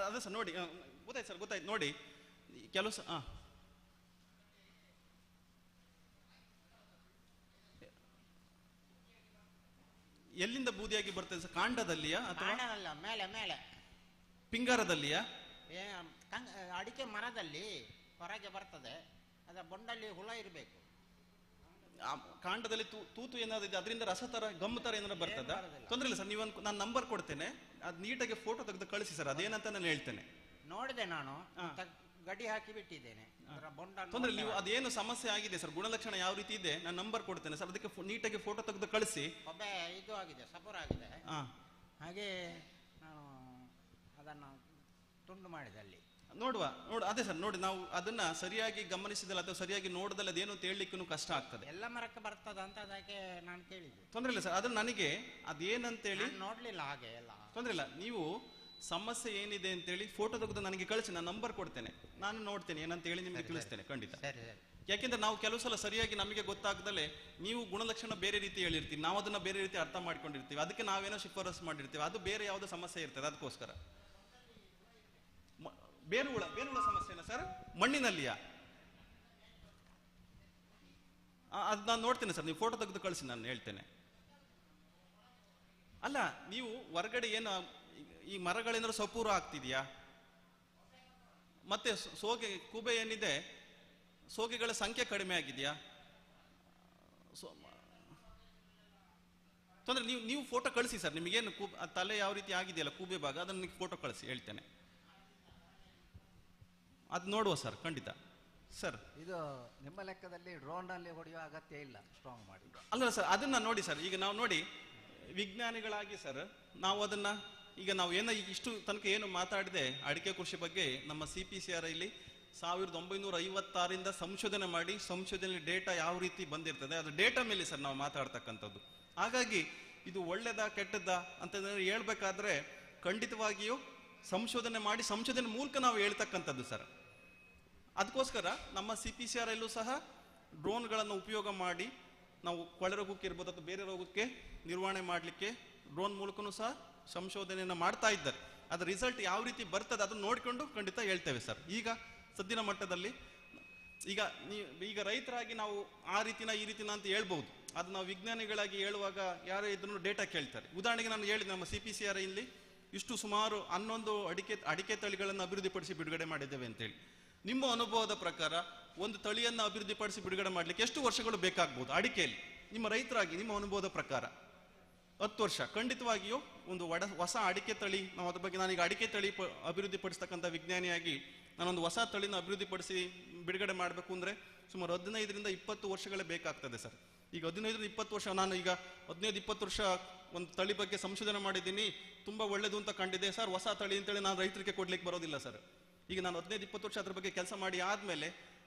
ಅದೇ ಸರ್ ನೋಡಿ, ಗೊತ್ತಾಯ್ತು ಸರ್, ಗೊತ್ತಾಯ್ತು ನೋಡಿ. ಕೆಲವು ಎಲ್ಲಿಂದ ಬೂದಿಯಾಗಿ ಬರ್ತದೆ ಸರ್? ಕಾಂಡದಲ್ಲಿಯಾ ಅಥವಾ ಮೇಲೆ ಮೇಲೆ ಪಿಂಗಾರದಲ್ಲಿಯಾ? ಅಡಿಕೆ ಮರದಲ್ಲಿ ಹೊರಗೆ ಬರ್ತದೆ, ಅದರ ಬೊಂಡಲ್ಲಿ ಹುಳ ಇರಬೇಕು. ಕಾಂಡದಲ್ಲಿ ತೂತು ಏನಾದ್ರು ಇದೆ, ಅದರಿಂದ ರಸ ತರ ಗಮ್ ತರ ಏನಾದ್ರು ಬರ್ತದ? ತೊಂದ್ರೆ ಇಲ್ಲ ಸರ್, ನೀವೊಂದು ನಾನು ನಂಬರ್ ಕೊಡ್ತೇನೆ, ಅದು ನೀಟಾಗಿ ಫೋಟೋ ತೆಗೆದು ಕಳಿಸಿ ಸರ್. ಅದೇನಂತ ನಾನು ಹೇಳ್ತೇನೆ. ನೋಡಿದೆ ನಾನು, ಗಡಿ ಹಾಕಿ ಬಿಟ್ಟಿದ್ದೇನೆ. ತೊಂದ್ರೆ ನೀವು ಅದೇನು ಸಮಸ್ಯೆ ಆಗಿದೆ ಸರ್, ಗುಣಲಕ್ಷಣ ಯಾವ ರೀತಿ ಇದೆ, ನಾನು ನಂಬರ್ ಕೊಡ್ತೇನೆ ಸರ್. ಅದಕ್ಕೆ ನೀಟಾಗಿ ಫೋಟೋ ತೆಗೆದು ಕಳಿಸಿ. ಒಬ್ಬೆ ಇದು ಆಗಿದೆ, ಸಪೂರ್ ಆಗಿದೆ. ಹಾಗೆ ನಾನು ಅದನ್ನು ತುಂಡು ಮಾಡಿದೆ ಅಲ್ಲಿ. ನೋಡುವ ಅದೇ ಸರ್ ನೋಡಿ, ನಾವು ಅದನ್ನ ಸರಿಯಾಗಿ ಗಮನಿಸಿದಲ್ಲ ಅಥವಾ ಸರಿಯಾಗಿ ನೋಡದಲ್ಲ ಅದೇನು ಅಂತ ಹೇಳಲಿಕ್ಕೂ ಕಷ್ಟ ಆಗ್ತದೆ. ಎಲ್ಲ ಮರಕ್ಕೆ ಬರ್ತದ ಅಂತ ಅದಕ್ಕೆ ನಾನು ಕೇಳಿದ್ದೆ. ತೊಂದ್ರೆ ಇಲ್ಲ ಸರ್, ಅದನ್ನ ನನಗೆ ಅದೇನಂತೇಳಿ ನೋಡ್ಲಿಲ್ಲ ಹಾಗೆ ಎಲ್ಲ. ತೊಂದ್ರೆ ಇಲ್ಲ, ನೀವು ಸಮಸ್ಯೆ ಏನಿದೆ ಅಂತೇಳಿ ಫೋಟೋ ತೆಗೆದು ನನಗೆ ಕಳಿಸಿ, ನಾನು ನಂಬರ್ ಕೊಡ್ತೇನೆ, ನಾನು ನೋಡ್ತೇನೆ ಏನಂತ ಹೇಳಿ ನಿಮಗೆ ತಿಳಿಸ್ತೇನೆ ಖಂಡಿತ. ಯಾಕೆಂದ್ರೆ ನಾವು ಕೆಲವು ಸಲ ಸರಿಯಾಗಿ ನಮಗೆ ಗೊತ್ತಾಗದಲ್ಲೇ ನೀವು ಗುಣಲಕ್ಷಣ ಬೇರೆ ರೀತಿ ಹೇಳಿರ್ತೀವಿ, ನಾವು ಅದನ್ನ ಬೇರೆ ರೀತಿ ಅರ್ಥ ಮಾಡ್ಕೊಂಡಿರ್ತೀವಿ, ಅದಕ್ಕೆ ನಾವೇನೋ ಶಿಫಾರಸು ಮಾಡಿರ್ತೀವಿ, ಅದು ಬೇರೆ ಯಾವುದೋ ಸಮಸ್ಯೆ ಇರ್ತದೆ. ಅದಕ್ಕೋಸ್ಕರ ಬೇರುಹುಳ ಸಮಸ್ಯೆನಾ ಸರ್? ಮಣ್ಣಿನಲ್ಲಿಯಾ? ಅದು ನಾನು ನೋಡ್ತೇನೆ ಸರ್, ನೀವು ಫೋಟೋ ತೆಗೆದು ಕಳಿಸಿ, ನಾನು ಹೇಳ್ತೇನೆ. ಅಲ್ಲ, ನೀವು ಹೊರಗಡೆ ಏನು ಈ ಮರಗಳೇನಾದ್ರು ಸಪೂರ ಆಗ್ತಿದ್ಯಾ? ಮತ್ತೆ ಸೋಗೆ ಕೂಬೆ ಏನಿದೆ, ಸೋಗೆಗಳ ಸಂಖ್ಯೆ ಕಡಿಮೆ ಆಗಿದೆಯಾ? ತೊಂದ್ರೆ ನೀವು ಫೋಟೋ ಕಳಿಸಿ ಸರ್, ನಿಮಗೇನು ತಲೆ ಯಾವ ರೀತಿ ಆಗಿದೆಯಲ್ಲ ಕೂಬೆ ಭಾಗ, ಅದನ್ನು ನೀವು ಫೋಟೋ ಕಳಿಸಿ, ಹೇಳ್ತೇನೆ. ಅದು ನೋಡುವ ಸರ್ ಖಂಡಿತ. ಸರ್ ಇದು ನಿಮ್ಮ ಲೆಕ್ಕದಲ್ಲಿ ಡ್ರೋನ್ ನಲ್ಲಿ ಹೊಡೆಯುವ ಅಗತ್ಯ ಇಲ್ಲ, ಸ್ಟ್ರಾಂಗ್ ಮಾಡಿ. ಅಲ್ಲ ಸರ್, ಅದನ್ನ ನೋಡಿ ಸರ್, ಈಗ ನಾವು ನೋಡಿ ವಿಜ್ಞಾನಿಗಳಾಗಿ ಸರ್, ನಾವು ಅದನ್ನ ಈಗ ನಾವು ಏನೋ ಇಷ್ಟು ತನಕ ಏನು ಮಾತಾಡಿದೆ ಅಡಿಕೆ ಕೃಷಿ ಬಗ್ಗೆ, ನಮ್ಮ CPCR ಇಲ್ಲಿ 1956ರಿಂದ ಸಂಶೋಧನೆ ಮಾಡಿ, ಸಂಶೋಧನೆ ಡೇಟಾ ಯಾವ ರೀತಿ ಬಂದಿರ್ತದೆ, ಅದು ಡೇಟಾ ಮೇಲೆ ಸರ್ ನಾವು ಮಾತಾಡ್ತಕ್ಕಂಥದ್ದು. ಹಾಗಾಗಿ ಇದು ಒಳ್ಳೇದಾ ಕೆಟ್ಟದ್ದಾ ಅಂತ ಹೇಳ್ಬೇಕಾದ್ರೆ ಖಂಡಿತವಾಗಿಯೂ ಸಂಶೋಧನೆ ಮಾಡಿ, ಸಂಶೋಧನೆ ಮೂಲಕ ನಾವು ಹೇಳ್ತಕ್ಕಂಥದ್ದು ಸರ್. ಅದಕ್ಕೋಸ್ಕರ ನಮ್ಮ CPCR ಅಲ್ಲೂ ಸಹ ಡ್ರೋನ್ಗಳನ್ನು ಉಪಯೋಗ ಮಾಡಿ ನಾವು ಕೊಳೆ ರೋಗಕ್ಕೆ ಇರ್ಬೋದು ಅಥವಾ ಬೇರೆ ರೋಗಕ್ಕೆ ನಿರ್ವಹಣೆ ಮಾಡಲಿಕ್ಕೆ ಡ್ರೋನ್ ಮೂಲಕನೂ ಸಹ ಸಂಶೋಧನೆಯನ್ನು ಮಾಡ್ತಾ ಇದ್ದಾರೆ. ಅದರ ರಿಸಲ್ಟ್ ಯಾವ ರೀತಿ ಬರ್ತದೆ ಅದನ್ನು ನೋಡಿಕೊಂಡು ಖಂಡಿತ ಹೇಳ್ತೇವೆ ಸರ್. ಈಗ ಸದ್ಯದ ಮಟ್ಟದಲ್ಲಿ ಈಗ ರೈತರಾಗಿ ನಾವು ಆ ರೀತಿನ ಈ ರೀತಿನ ಅಂತ ಹೇಳ್ಬಹುದು, ಅದು ನಾವು ವಿಜ್ಞಾನಿಗಳಾಗಿ ಹೇಳುವಾಗ ಯಾರೇ ಇದ್ರೂ ಡೇಟಾ ಕೇಳ್ತಾರೆ. ಉದಾಹರಣೆಗೆ ನಾನು ಹೇಳಿದೆ, ನಮ್ಮ CPCR ಇಲ್ಲಿ ಇಷ್ಟು ಸುಮಾರು 11 ಅಡಿಕೆ ತಳಿಗಳನ್ನು ಅಭಿವೃದ್ಧಿಪಡಿಸಿ ಬಿಡುಗಡೆ ಮಾಡಿದ್ದೇವೆ ಅಂತೇಳಿ. ನಿಮ್ಮ ಅನುಭವದ ಪ್ರಕಾರ ಒಂದು ತಳಿಯನ್ನು ಅಭಿವೃದ್ಧಿಪಡಿಸಿ ಬಿಡುಗಡೆ ಮಾಡಲಿಕ್ಕೆ ಎಷ್ಟು ವರ್ಷಗಳು ಬೇಕಾಗ್ಬೋದು ಅಡಿಕೆಯಲ್ಲಿ? ನಿಮ್ಮ ರೈತರಾಗಿ ನಿಮ್ಮ ಅನುಭವದ ಪ್ರಕಾರ 10 ವರ್ಷ ಖಂಡಿತವಾಗಿಯೂ ಒಂದು ಹೊಸ ಅಡಿಕೆ ತಳಿ, ನಾವು ಅದ್ರ ಬಗ್ಗೆ ನಾನೀಗ ಅಡಿಕೆ ತಳಿ ಅಭಿವೃದ್ಧಿಪಡಿಸ್ತಕ್ಕಂಥ ವಿಜ್ಞಾನಿಯಾಗಿ ನಾನೊಂದು ಹೊಸ ತಳಿನ ಅಭಿವೃದ್ಧಿಪಡಿಸಿ ಬಿಡುಗಡೆ ಮಾಡಬೇಕು ಅಂದರೆ ಸುಮಾರು 15ರಿಂದ 20 ವರ್ಷಗಳೇ ಬೇಕಾಗ್ತದೆ ಸರ್. ಈಗ 15ರಿಂದ 20 ವರ್ಷ, ನಾನು ಈಗ 15-20 ವರ್ಷ ಒಂದು ತಳಿ ಬಗ್ಗೆ ಸಂಶೋಧನೆ ಮಾಡಿದ್ದೀನಿ, ತುಂಬ ಒಳ್ಳೇದು ಅಂತ ಕಂಡಿದೆ ಸರ್, ಹೊಸ ತಳಿ ಅಂತೇಳಿ ನಾನು ರೈತರಿಗೆ ಕೊಡ್ಲಿಕ್ಕೆ ಬರೋದಿಲ್ಲ ಸರ್. ಈಗ ನಾನು 15-20 ವರ್ಷ ಅದ್ರ ಬಗ್ಗೆ ಕೆಲಸ ಮಾಡಿ ಆದಮೇಲೆ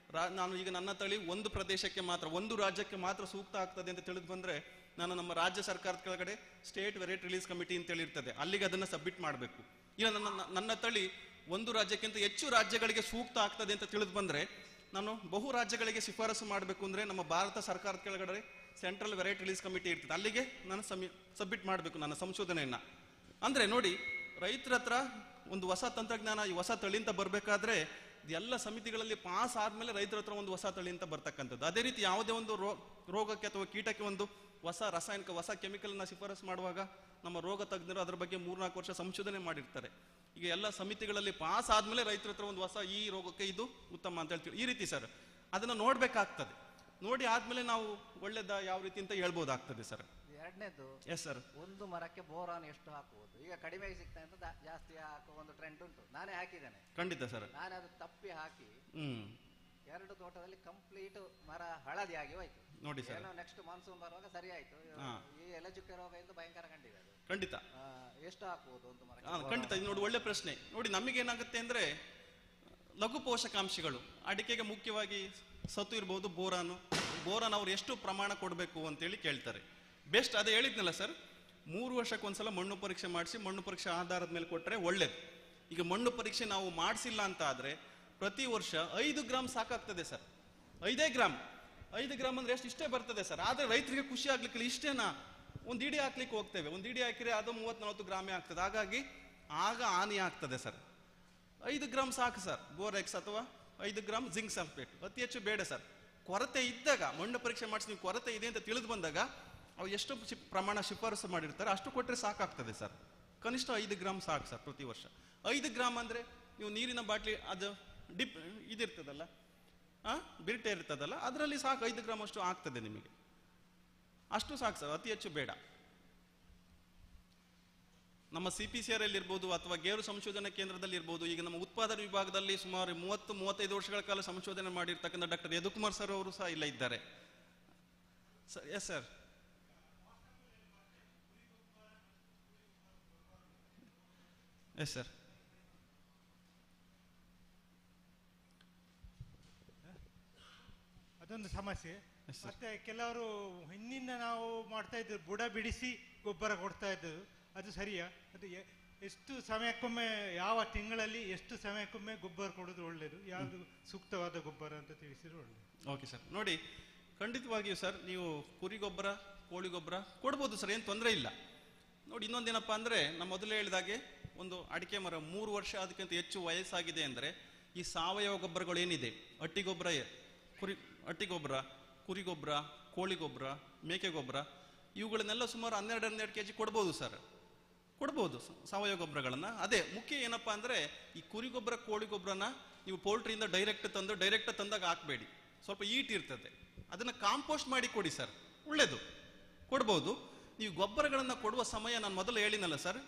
ನಾನು ಈಗ ನನ್ನ ತಳಿ ಒಂದು ಪ್ರದೇಶಕ್ಕೆ ಮಾತ್ರ, ಒಂದು ರಾಜ್ಯಕ್ಕೆ ಮಾತ್ರ ಸೂಕ್ತ ಆಗ್ತದೆ ಅಂತ ತಿಳಿದು ಬಂದರೆ ನಾನು ನಮ್ಮ ರಾಜ್ಯ ಸರ್ಕಾರದ ಕೆಳಗಡೆ ಸ್ಟೇಟ್ ವೆರೈಟಿ ರಿಲೀಸ್ ಕಮಿಟಿ ಅಂತ ಹೇಳಿರ್ತದೆ, ಅಲ್ಲಿಗೆ ಅದನ್ನು ಸಬ್ಮಿಟ್ ಮಾಡಬೇಕು. ಈಗ ನನ್ನ ತಳಿ ಒಂದು ರಾಜ್ಯಕ್ಕಿಂತ ಹೆಚ್ಚು ರಾಜ್ಯಗಳಿಗೆ ಸೂಕ್ತ ಆಗ್ತದೆ ಅಂತ ತಿಳಿದು ಬಂದರೆ ನಾನು ಬಹು ರಾಜ್ಯಗಳಿಗೆ ಶಿಫಾರಸು ಮಾಡಬೇಕು ಅಂದರೆ ನಮ್ಮ ಭಾರತ ಸರ್ಕಾರದ ಕೆಳಗಡೆ ಸೆಂಟ್ರಲ್ ವೆರೈಟಿ ರಿಲೀಸ್ ಕಮಿಟಿ ಇರ್ತದೆ, ಅಲ್ಲಿಗೆ ನಾನು ಸಬ್ಮಿಟ್ ಮಾಡಬೇಕು ನನ್ನ ಸಂಶೋಧನೆಯನ್ನು. ಅಂದರೆ ನೋಡಿ, ರೈತರ ಹತ್ರ ಒಂದು ಹೊಸ ತಂತ್ರಜ್ಞಾನ, ಈ ಹೊಸ ತಳಿ ಅಂತ ಬರಬೇಕಾದ್ರೆ ಎಲ್ಲ ಸಮಿತಿಗಳಲ್ಲಿ ಪಾಸ್ ಆದಮೇಲೆ ರೈತರ ಹತ್ರ ಒಂದು ಹೊಸ ತಳಿ ಅಂತ ಬರ್ತಕ್ಕಂಥದ್ದು. ಅದೇ ರೀತಿ ಯಾವುದೇ ಒಂದು ರೋಗಕ್ಕೆ ಅಥವಾ ಕೀಟಕ್ಕೆ ಒಂದು ಹೊಸ ರಾಸಾಯನಿಕ ಹೊಸ ಕೆಮಿಕಲ್ನ ಶಿಫಾರಸು ಮಾಡುವಾಗ ನಮ್ಮ ರೋಗ ತಜ್ಞರು ಅದರ ಬಗ್ಗೆ 3-4 ವರ್ಷ ಸಂಶೋಧನೆ ಮಾಡಿರ್ತಾರೆ. ಈಗ ಎಲ್ಲ ಸಮಿತಿಗಳಲ್ಲಿ ಪಾಸ್ ಆದಮೇಲೆ ರೈತರ ಹತ್ರ ಒಂದು ಹೊಸ ಈ ರೋಗಕ್ಕೆ ಇದು ಉತ್ತಮ ಅಂತ ಹೇಳ್ತೀವಿ. ಈ ರೀತಿ ಸರ್ ಅದನ್ನು ನೋಡಬೇಕಾಗ್ತದೆ. ನೋಡಿ ಆದಮೇಲೆ ನಾವು ಒಳ್ಳೇದ ಯಾವ ರೀತಿ ಅಂತ ಹೇಳ್ಬೋದಾಗ್ತದೆ ಸರ್. ಎರಡನೇದು, ಎಸ್ ಸರ್, ಒಂದು ಮರಕ್ಕೆ ಬೋರಾನ್ ಎಷ್ಟು ಹಾಕುವುದು? ಈಗ ಕಡಿಮೆಗೆ ಸಿಗ್ತಾ ಅಂತ ಜಾಸ್ತಿ ಹಾಕುವ ಒಂದು ಟ್ರೆಂಡ್ ಉಂಟು. ನಾನೇ ಹಾಕಿದ್ದೇನೆ. ಖಂಡಿತ ಸರ್. ನಾನು ಅದು ತಪ್ಪಿ ಹಾಕಿ 2 ತೋಟದಲ್ಲಿ ಕಂಪ್ಲೀಟ್ ಮರ ಹಳದಿ ಆಗಿ ಹೋಯ್ತು. ನೋಡಿ ಸರ್, ಏನೋ ನೆಕ್ಸ್ಟ್ ಮಾನ್ಸೂನ್ ಬರುವಾಗ ಸರಿ ಆಯ್ತು. ಈ ಎಲೆಚುಕ್ಕೆ ರೋಗ ಎಂದು ಭಯಂಕರ ಕಂಡಿದೆ ಅದು. ಖಂಡಿತ ಎಷ್ಟು ಹಾಕುವುದು ಒಂದು ಮರ? ಖಂಡಿತ. ಇದು ನೋಡಿ ಒಳ್ಳೆ ಪ್ರಶ್ನೆ. ನೋಡಿ ನಮಗೇನಾಗುತ್ತೆ ಅಂದ್ರೆ ಲಘು ಪೋಷಕಾಂಶಗಳು ಅಡಿಕೆಗೆ ಮುಖ್ಯವಾಗಿ ಸತು ಇರ್ಬೋದು, ಬೋರಾನ್ ಅವ್ರು ಎಷ್ಟು ಪ್ರಮಾಣ ಕೊಡಬೇಕು ಅಂತೇಳಿ ಕೇಳ್ತಾರೆ. ಬೆಸ್ಟ್ ಅದೇ ಹೇಳಿದ್ನಲ್ಲ ಸರ್, 3 ವರ್ಷಕ್ಕೊಂದ್ಸಲ ಮಣ್ಣು ಪರೀಕ್ಷೆ ಮಾಡಿಸಿ ಮಣ್ಣು ಪರೀಕ್ಷೆ ಆಧಾರದ ಮೇಲೆ ಕೊಟ್ಟರೆ ಒಳ್ಳೇದು. ಈಗ ಮಣ್ಣು ಪರೀಕ್ಷೆ ನಾವು ಮಾಡಿಸಿಲ್ಲ ಅಂತ ಆದರೆ ಪ್ರತಿ ವರ್ಷ 5 ಗ್ರಾಮ್ ಸಾಕಾಗ್ತದೆ ಸರ್. 5 ಗ್ರಾಮ್ ಅಂದ್ರೆ ಎಷ್ಟು? ಇಷ್ಟೇ ಬರ್ತದೆ ಸರ್. ಆದರೆ ರೈತರಿಗೆ ಖುಷಿ ಆಗ್ಲಿಕ್ಕಿಲ್ಲ. ಇಷ್ಟೇನಾ? ಒಂದು ಇಡಿ ಹಾಕ್ಲಿಕ್ಕೆ ಹೋಗ್ತೇವೆ, ಒಂದು ಇಡಿ ಹಾಕಿದ್ರೆ ಅದು 30-40 ಗ್ರಾಮೇ ಆಗ್ತದೆ. ಹಾಗಾಗಿ ಆಗ ಹಾನಿ ಆಗ್ತದೆ ಸರ್. 5 ಗ್ರಾಮ್ ಸಾಕು ಸರ್ ಬೋರೆಕ್ಸ್ ಅಥವಾ 5 ಗ್ರಾಮ್ ಜಿಂಕ್ ಸಲ್ಫೇಟ್. ಅತಿ ಹೆಚ್ಚು ಬೇಡ ಸರ್. ಕೊರತೆ ಇದ್ದಾಗ ಮಣ್ಣು ಪರೀಕ್ಷೆ ಮಾಡಿಸಿ ನೀವು ಕೊರತೆ ಇದೆ ಅಂತ ತಿಳಿದು ಬಂದಾಗ ಅವು ಎಷ್ಟು ಪ್ರಮಾಣ ಶಿಫಾರಸು ಮಾಡಿರ್ತಾರೆ ಅಷ್ಟು ಕೊಟ್ಟರೆ ಸಾಕಾಗ್ತದೆ ಸರ್. ಕನಿಷ್ಠ 5 ಗ್ರಾಮ್ ಸಾಕು ಸರ್ ಪ್ರತಿ ವರ್ಷ. 5 ಗ್ರಾಮ್ ಅಂದರೆ ನೀವು ನೀರಿನ ಬಾಟ್ಲಿ ಅದು ಇದಿರ್ತದಲ್ಲ, ಬಿರ್ಟೆ ಇರ್ತದಲ್ಲ, ಅದರಲ್ಲಿ ಸಾಕು 5 ಗ್ರಾಮ್ ಅಷ್ಟು ಆಗ್ತದೆ ನಿಮಗೆ. ಅಷ್ಟು ಸಾಕು ಸರ್, ಅತಿ ಹೆಚ್ಚು ಬೇಡ. ನಮ್ಮ CPCR ಅಲ್ಲಿ ಇರ್ಬೋದು ಅಥವಾ ಗೇರು ಸಂಶೋಧನಾ ಕೇಂದ್ರದಲ್ಲಿ ಇರ್ಬೋದು, ಈಗ ನಮ್ಮ ಉತ್ಪಾದನಾ ವಿಭಾಗದಲ್ಲಿ ಸುಮಾರು 30-35 ವರ್ಷಗಳ ಕಾಲ ಸಂಶೋಧನೆ ಮಾಡಿರ್ತಕ್ಕಂಥ ಡಾಕ್ಟರ್ ಯದುಕುಮಾರ್ ಸರ್ ಅವರು ಸಹ ಇಲ್ಲ ಇದ್ದಾರೆ. Yes sir. Yes sir. ಅದೊಂದು ಸಮಸ್ಯೆ. ಮತ್ತೆ ಕೆಲವರು ಹಿಂದಿನ ನಾವು ಮಾಡ್ತಾ ಇದ್ದು ಬುಡ ಬಿಡಿಸಿ ಗೊಬ್ಬರ ಕೊಡ್ತಾ ಇದ್ದದ್ದು, ಅದು ಸರಿಯಾ? ಅದು ಎಷ್ಟು ಸಮಯಕ್ಕೊಮ್ಮೆ, ಯಾವ ತಿಂಗಳಲ್ಲಿ ಎಷ್ಟು ಸಮಯಕ್ಕೊಮ್ಮೆ ಗೊಬ್ಬರ ಕೊಡೋದು ಒಳ್ಳೆಯದು? ಯಾವುದು ಸೂಕ್ತವಾದ ಗೊಬ್ಬರ ಅಂತ ತಿಳಿಸಿದ್ರೆ ಒಳ್ಳೆಯದು. Okay sir. ನೋಡಿ ಖಂಡಿತವಾಗಿಯೂ ಸರ್ ನೀವು ಕುರಿ ಗೊಬ್ಬರ, ಕೋಳಿ ಗೊಬ್ಬರ ಕೊಡ್ಬೋದು ಸರ್, ಏನು ತೊಂದರೆ ಇಲ್ಲ. ನೋಡಿ ಇನ್ನೊಂದೇನಪ್ಪ ಅಂದರೆ ನಮ್ಮ ಮೊದಲೇ ಹೇಳಿದಾಗೆ ಒಂದು ಅಡಿಕೆ ಮರ 3 ವರ್ಷ ಅದಕ್ಕಿಂತ ಹೆಚ್ಚು ವಯಸ್ಸಾಗಿದೆ ಅಂದರೆ ಈ ಸಾವಯವ ಗೊಬ್ಬರಗಳು ಏನಿದೆ, ಹಟ್ಟಿ ಗೊಬ್ಬರ, ಕುರಿ ಗೊಬ್ಬರ, ಕೋಳಿ ಗೊಬ್ಬರ, ಮೇಕೆ ಗೊಬ್ಬರ, ಇವುಗಳನ್ನೆಲ್ಲ ಸುಮಾರು 12 kg ಕೊಡ್ಬೋದು ಸರ್. ಕೊಡ್ಬೋದು ಸಾವಯವ ಗೊಬ್ಬರಗಳನ್ನು. ಅದೇ ಮುಖ್ಯ ಏನಪ್ಪ ಅಂದರೆ ಈ ಕುರಿ ಗೊಬ್ಬರ, ಕೋಳಿ ಗೊಬ್ಬರನ ನೀವು ಪೋಲ್ಟ್ರಿಯಿಂದ ಡೈರೆಕ್ಟ್ ತಂದಾಗ ಹಾಕಬೇಡಿ. ಸ್ವಲ್ಪ ಈಟ್ ಇರ್ತದೆ, ಅದನ್ನು ಕಾಂಪೋಸ್ಟ್ ಮಾಡಿ ಕೊಡಿ ಸರ್, ಒಳ್ಳೆಯದು. ಕೊಡ್ಬೋದು. ನೀವು ಗೊಬ್ಬರಗಳನ್ನು ಕೊಡುವ ಸಮಯ ನಾನು ಮೊದಲು ಹೇಳಿನಲ್ಲ ಸರ್,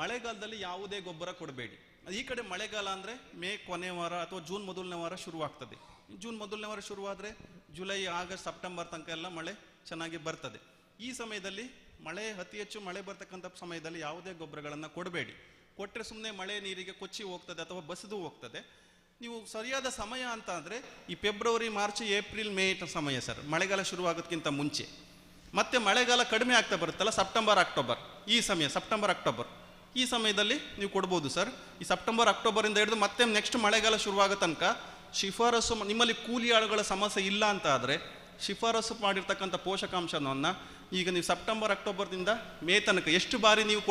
ಮಳೆಗಾಲದಲ್ಲಿ ಯಾವುದೇ ಗೊಬ್ಬರ ಕೊಡಬೇಡಿ. ಈ ಕಡೆ ಮಳೆಗಾಲ ಅಂದರೆ ಮೇ ಕೊನೆ ವಾರ ಅಥವಾ ಜೂನ್ ಮೊದಲನೇ ವಾರ ಶುರುವಾಗ್ತದೆ. ಜೂನ್ ಮೊದಲನೇ ವಾರ ಶುರುವಾದರೆ ಜುಲೈ, ಆಗಸ್ಟ್, ಸೆಪ್ಟೆಂಬರ್ ತನಕ ಎಲ್ಲ ಮಳೆ ಚೆನ್ನಾಗಿ ಬರ್ತದೆ. ಈ ಸಮಯದಲ್ಲಿ ಅತಿ ಹೆಚ್ಚು ಮಳೆ ಬರ್ತಕ್ಕಂಥ ಸಮಯದಲ್ಲಿ ಯಾವುದೇ ಗೊಬ್ಬರಗಳನ್ನು ಕೊಡಬೇಡಿ. ಕೊಟ್ಟರೆ ಸುಮ್ಮನೆ ಮಳೆ ನೀರಿಗೆ ಕೊಚ್ಚಿ ಹೋಗ್ತದೆ ಅಥವಾ ಬಸಿದು ಹೋಗ್ತದೆ. ನೀವು ಸರಿಯಾದ ಸಮಯ ಅಂತ ಅಂದರೆ ಈ ಫೆಬ್ರವರಿ, ಮಾರ್ಚ್, ಏಪ್ರಿಲ್, ಮೇ ಸಮಯ ಸರ್, ಮಳೆಗಾಲ ಶುರುವಾಗೋದಕ್ಕಿಂತ ಮುಂಚೆ. ಮತ್ತೆ ಮಳೆಗಾಲ ಕಡಿಮೆ ಆಗ್ತಾ ಬರುತ್ತಲ್ಲ, ಸೆಪ್ಟೆಂಬರ್, ಅಕ್ಟೋಬರ್, ಈ ಸಮಯ ಸೆಪ್ಟೆಂಬರ್, ಅಕ್ಟೋಬರ್ ಈ ಸಮಯದಲ್ಲಿ ನೀವು ಕೊಡ್ಬೋದು ಸರ್. ಈ ಸೆಪ್ಟೆಂಬರ್, ಅಕ್ಟೋಬರಿಂದ ಹಿಡಿದು ಮತ್ತೆ ನೆಕ್ಸ್ಟ್ ಮಳೆಗಾಲ ಶುರುವಾಗೋ ತನಕ ಶಿಫಾರಸು, ನಿಮ್ಮಲ್ಲಿ ಕೂಲಿ ಆಳುಗಳ ಸಮಸ್ಯೆ ಇಲ್ಲ ಅಂತ ಆದರೆ ಶಿಫಾರಸು ಮಾಡಿರ್ತಕ್ಕಂಥ ಪೋಷಕಾಂಶವನ್ನು ಈಗ ನೀವು ಸೆಪ್ಟೆಂಬರ್, ಅಕ್ಟೋಬರ್ದಿಂದ ಮೇ ತನಕ ಎಷ್ಟು ಬಾರಿ ನೀವು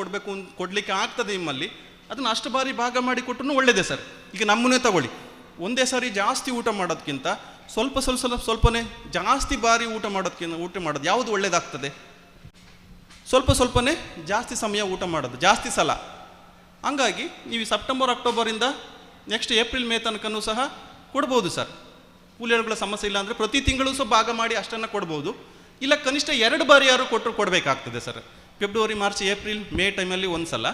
ಕೊಡಲಿಕ್ಕೆ ಆಗ್ತದೆ ನಿಮ್ಮಲ್ಲಿ, ಅದನ್ನು ಅಷ್ಟು ಬಾರಿ ಭಾಗ ಮಾಡಿ ಕೊಟ್ಟರು ಒಳ್ಳೆಯದೇ ಸರ್. ಈಗ ನಮ್ಮನ್ನೇ ತಗೊಳ್ಳಿ, ಒಂದೇ ಸಾರಿ ಜಾಸ್ತಿ ಊಟ ಮಾಡೋದಕ್ಕಿಂತ ಸ್ವಲ್ಪನೇ ಜಾಸ್ತಿ ಬಾರಿ ಊಟ ಮಾಡೋದು ಯಾವುದು ಒಳ್ಳೇದಾಗ್ತದೆ? ಸ್ವಲ್ಪನೇ ಜಾಸ್ತಿ ಸಮಯ ಊಟ ಮಾಡೋದು, ಜಾಸ್ತಿ ಸಲ. ಹಂಗಾಗಿ ನೀವು ಸೆಪ್ಟೆಂಬರ್, ಅಕ್ಟೋಬರಿಂದ ನೆಕ್ಸ್ಟ್ ಏಪ್ರಿಲ್, ಮೇ ತನಕನೂ ಸಹ ಕೊಡ್ಬೋದು ಸರ್. ಕೂಲಿಗಳ ಸಮಸ್ಯೆ ಇಲ್ಲ ಅಂದರೆ ಪ್ರತಿ ತಿಂಗಳು ಸಹ ಭಾಗ ಮಾಡಿ ಅಷ್ಟನ್ನು ಕೊಡ್ಬೋದು. ಇಲ್ಲ ಕನಿಷ್ಠ 2 ಬಾರಿ ಯಾರು ಕೊಡಬೇಕಾಗ್ತದೆ sir. February, March, April, May ಟೈಮಲ್ಲಿ ಒಂದು ಸಲ,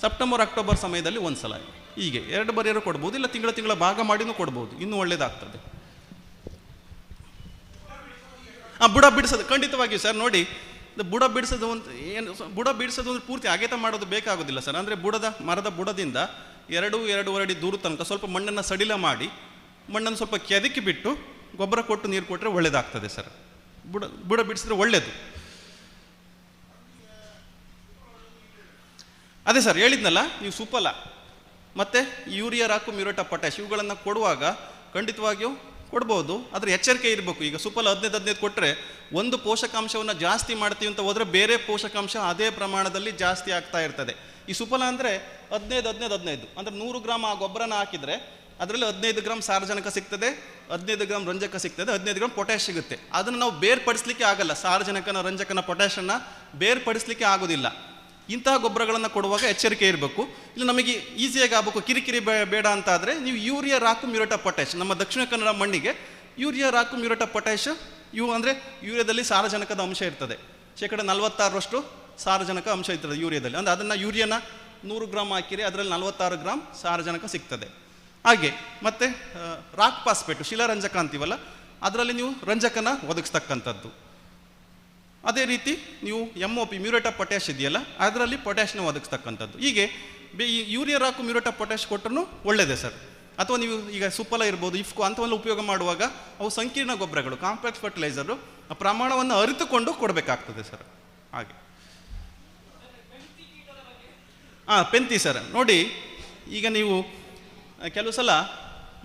ಸೆಪ್ಟೆಂಬರ್, ಅಕ್ಟೋಬರ್ ಸಮಯದಲ್ಲಿ ಒಂದು ಸಲ, ಹೀಗೆ 2 ಬಾರಿ ಯಾರು ಕೊಡ್ಬೋದು. ಇಲ್ಲ ತಿಂಗಳ ಭಾಗ ಮಾಡಿನೂ ಕೊಡ್ಬೋದು, ಇನ್ನೂ ಒಳ್ಳೇದಾಗ್ತದೆ. ಬುಡ ಬಿಡಿಸೋದು ಖಂಡಿತವಾಗಿಯೂ ಸರ್. ನೋಡಿ ಬುಡ ಬಿಡಿಸೋದು ಒಂದು ಪೂರ್ತಿ ಅಗೆತ ಮಾಡೋದು ಬೇಕಾಗೋದಿಲ್ಲ ಸರ್. ಅಂದರೆ ಮರದ ಬುಡದಿಂದ 2-2.5 ಅಡಿ ದೂರ ತನಕ ಸ್ವಲ್ಪ ಮಣ್ಣನ್ನು ಸಡಿಲ ಮಾಡಿ ಮಣ್ಣನ್ನು ಸ್ವಲ್ಪ ಕೆದಕಿ ಬಿಟ್ಟು ಗೊಬ್ಬರ ಕೊಟ್ಟು ನೀರು ಕೊಟ್ಟರೆ ಒಳ್ಳೇದಾಗ್ತದೆ ಸರ್. ಬುಡ ಬಿಡಿಸಿದ್ರೆ ಒಳ್ಳೇದು. ಅದೇ ಸರ್ ಹೇಳಿದ್ನಲ್ಲ, ನೀವು ಸುಫಲ ಮತ್ತು urea, rock, muriate of potash ಇವುಗಳನ್ನು ಕೊಡುವಾಗ ಖಂಡಿತವಾಗಿಯೂ ಕೊಡ್ಬೋದು. ಆದರೆ ಎಚ್ಚರಿಕೆ ಇರಬೇಕು. ಈಗ ಸುಫಲ 15 ಕೊಟ್ಟರೆ ಒಂದು ಪೋಷಕಾಂಶವನ್ನು ಜಾಸ್ತಿ ಮಾಡ್ತೀವಿ ಅಂತ ಹೋದರೆ ಬೇರೆ ಪೋಷಕಾಂಶ ಅದೇ ಪ್ರಮಾಣದಲ್ಲಿ ಜಾಸ್ತಿ ಆಗ್ತಾ ಇರ್ತದೆ. ಈ ಸುಫಲ ಅಂದರೆ 15 ಅಂದರೆ 100 ಗ್ರಾಮ್ ಆ ಗೊಬ್ಬರನ ಹಾಕಿದರೆ ಅದರಲ್ಲಿ 15 ಗ್ರಾಮ್ ಸಾರಜನಕ ಸಿಗ್ತದೆ, 15 ಗ್ರಾಮ್ ರಂಜಕ ಸಿಗ್ತದೆ, 15 ಗ್ರಾಮ್ ಪೊಟ್ಯಾಶ್ ಸಿಗುತ್ತೆ. ಅದನ್ನು ನಾವು ಬೇರ್ಪಡಿಸಲಿಕ್ಕೆ ಆಗಲ್ಲ, ಸಾರಜನಕನ ರಂಜಕನ ಪೊಟ್ಯಾಷನ್ನು ಬೇರ್ಪಡಿಸಲಿಕ್ಕೆ ಆಗೋದಿಲ್ಲ. ಇಂತಹ ಗೊಬ್ಬರಗಳನ್ನು ಕೊಡುವಾಗ ಎಚ್ಚರಿಕೆ ಇರಬೇಕು. ಇಲ್ಲ ನಮಗೆ ಈಸಿಯಾಗಿ ಆಗಬೇಕು, ಕಿರಿಕಿರಿ ಬೇಡ ಅಂತ ಆದರೆ ನೀವು urea rock muriate of potash, ನಮ್ಮ ದಕ್ಷಿಣ ಕನ್ನಡ ಮಣ್ಣಿಗೆ urea rock muriate of potash, ಇವು ಅಂದರೆ ಯೂರಿಯಾದಲ್ಲಿ ಸಾರಜನಕದ ಅಂಶ ಇರ್ತದೆ, 46% ಸಾರಜನಕ ಅಂಶ ಇರ್ತದೆ ಯೂರಿಯಾದಲ್ಲಿ. ಅಂದರೆ ಅದನ್ನು ಯೂರಿಯಾನ 100 ಗ್ರಾಮ್ ಹಾಕಿರಿ, ಅದರಲ್ಲಿ 46 ಗ್ರಾಮ್ ಸಾರಜನಕ ಸಿಗ್ತದೆ. ಹಾಗೆ ಮತ್ತು ರಾಕ್ ಪಾಸ್ಪೇಟು, ಶಿಲಾರಂಜಕ ಅಂತೀವಲ್ಲ, ಅದರಲ್ಲಿ ನೀವು ರಂಜಕನ ಒದಗಿಸ್ತಕ್ಕಂಥದ್ದು. ಅದೇ ರೀತಿ ನೀವು MOP ಮ್ಯೂರೇಟ್ ಆಫ್ ಪೊಟ್ಯಾಶ್ ಇದೆಯಲ್ಲ, ಅದರಲ್ಲಿ ಪೊಟ್ಯಾಶ್ನ ಒದಗಿಸ್ತಕ್ಕಂಥದ್ದು. ಹೀಗೆ ಈ urea rock muriate of potash ಕೊಟ್ಟರು ಒಳ್ಳೆಯದೇ ಸರ್. ಅಥವಾ ನೀವು ಈಗ ಸುಫಲ ಇರ್ಬೋದು, ಇಫ್ಕೋ ಅಂಥವೆಲ್ಲ ಉಪಯೋಗ ಮಾಡುವಾಗ ಅವು ಸಂಕೀರ್ಣ ಗೊಬ್ಬರಗಳು, ಕಾಂಪ್ಲೆಕ್ಸ್ ಫರ್ಟಿಲೈಸರು, ಆ ಪ್ರಮಾಣವನ್ನು ಅರಿತುಕೊಂಡು ಕೊಡಬೇಕಾಗ್ತದೆ ಸರ್. ಹಾಗೆ ಪೆಂತಿ ಸರ್ ನೋಡಿ, ಈಗ ನೀವು ಕೆಲವು ಸಲ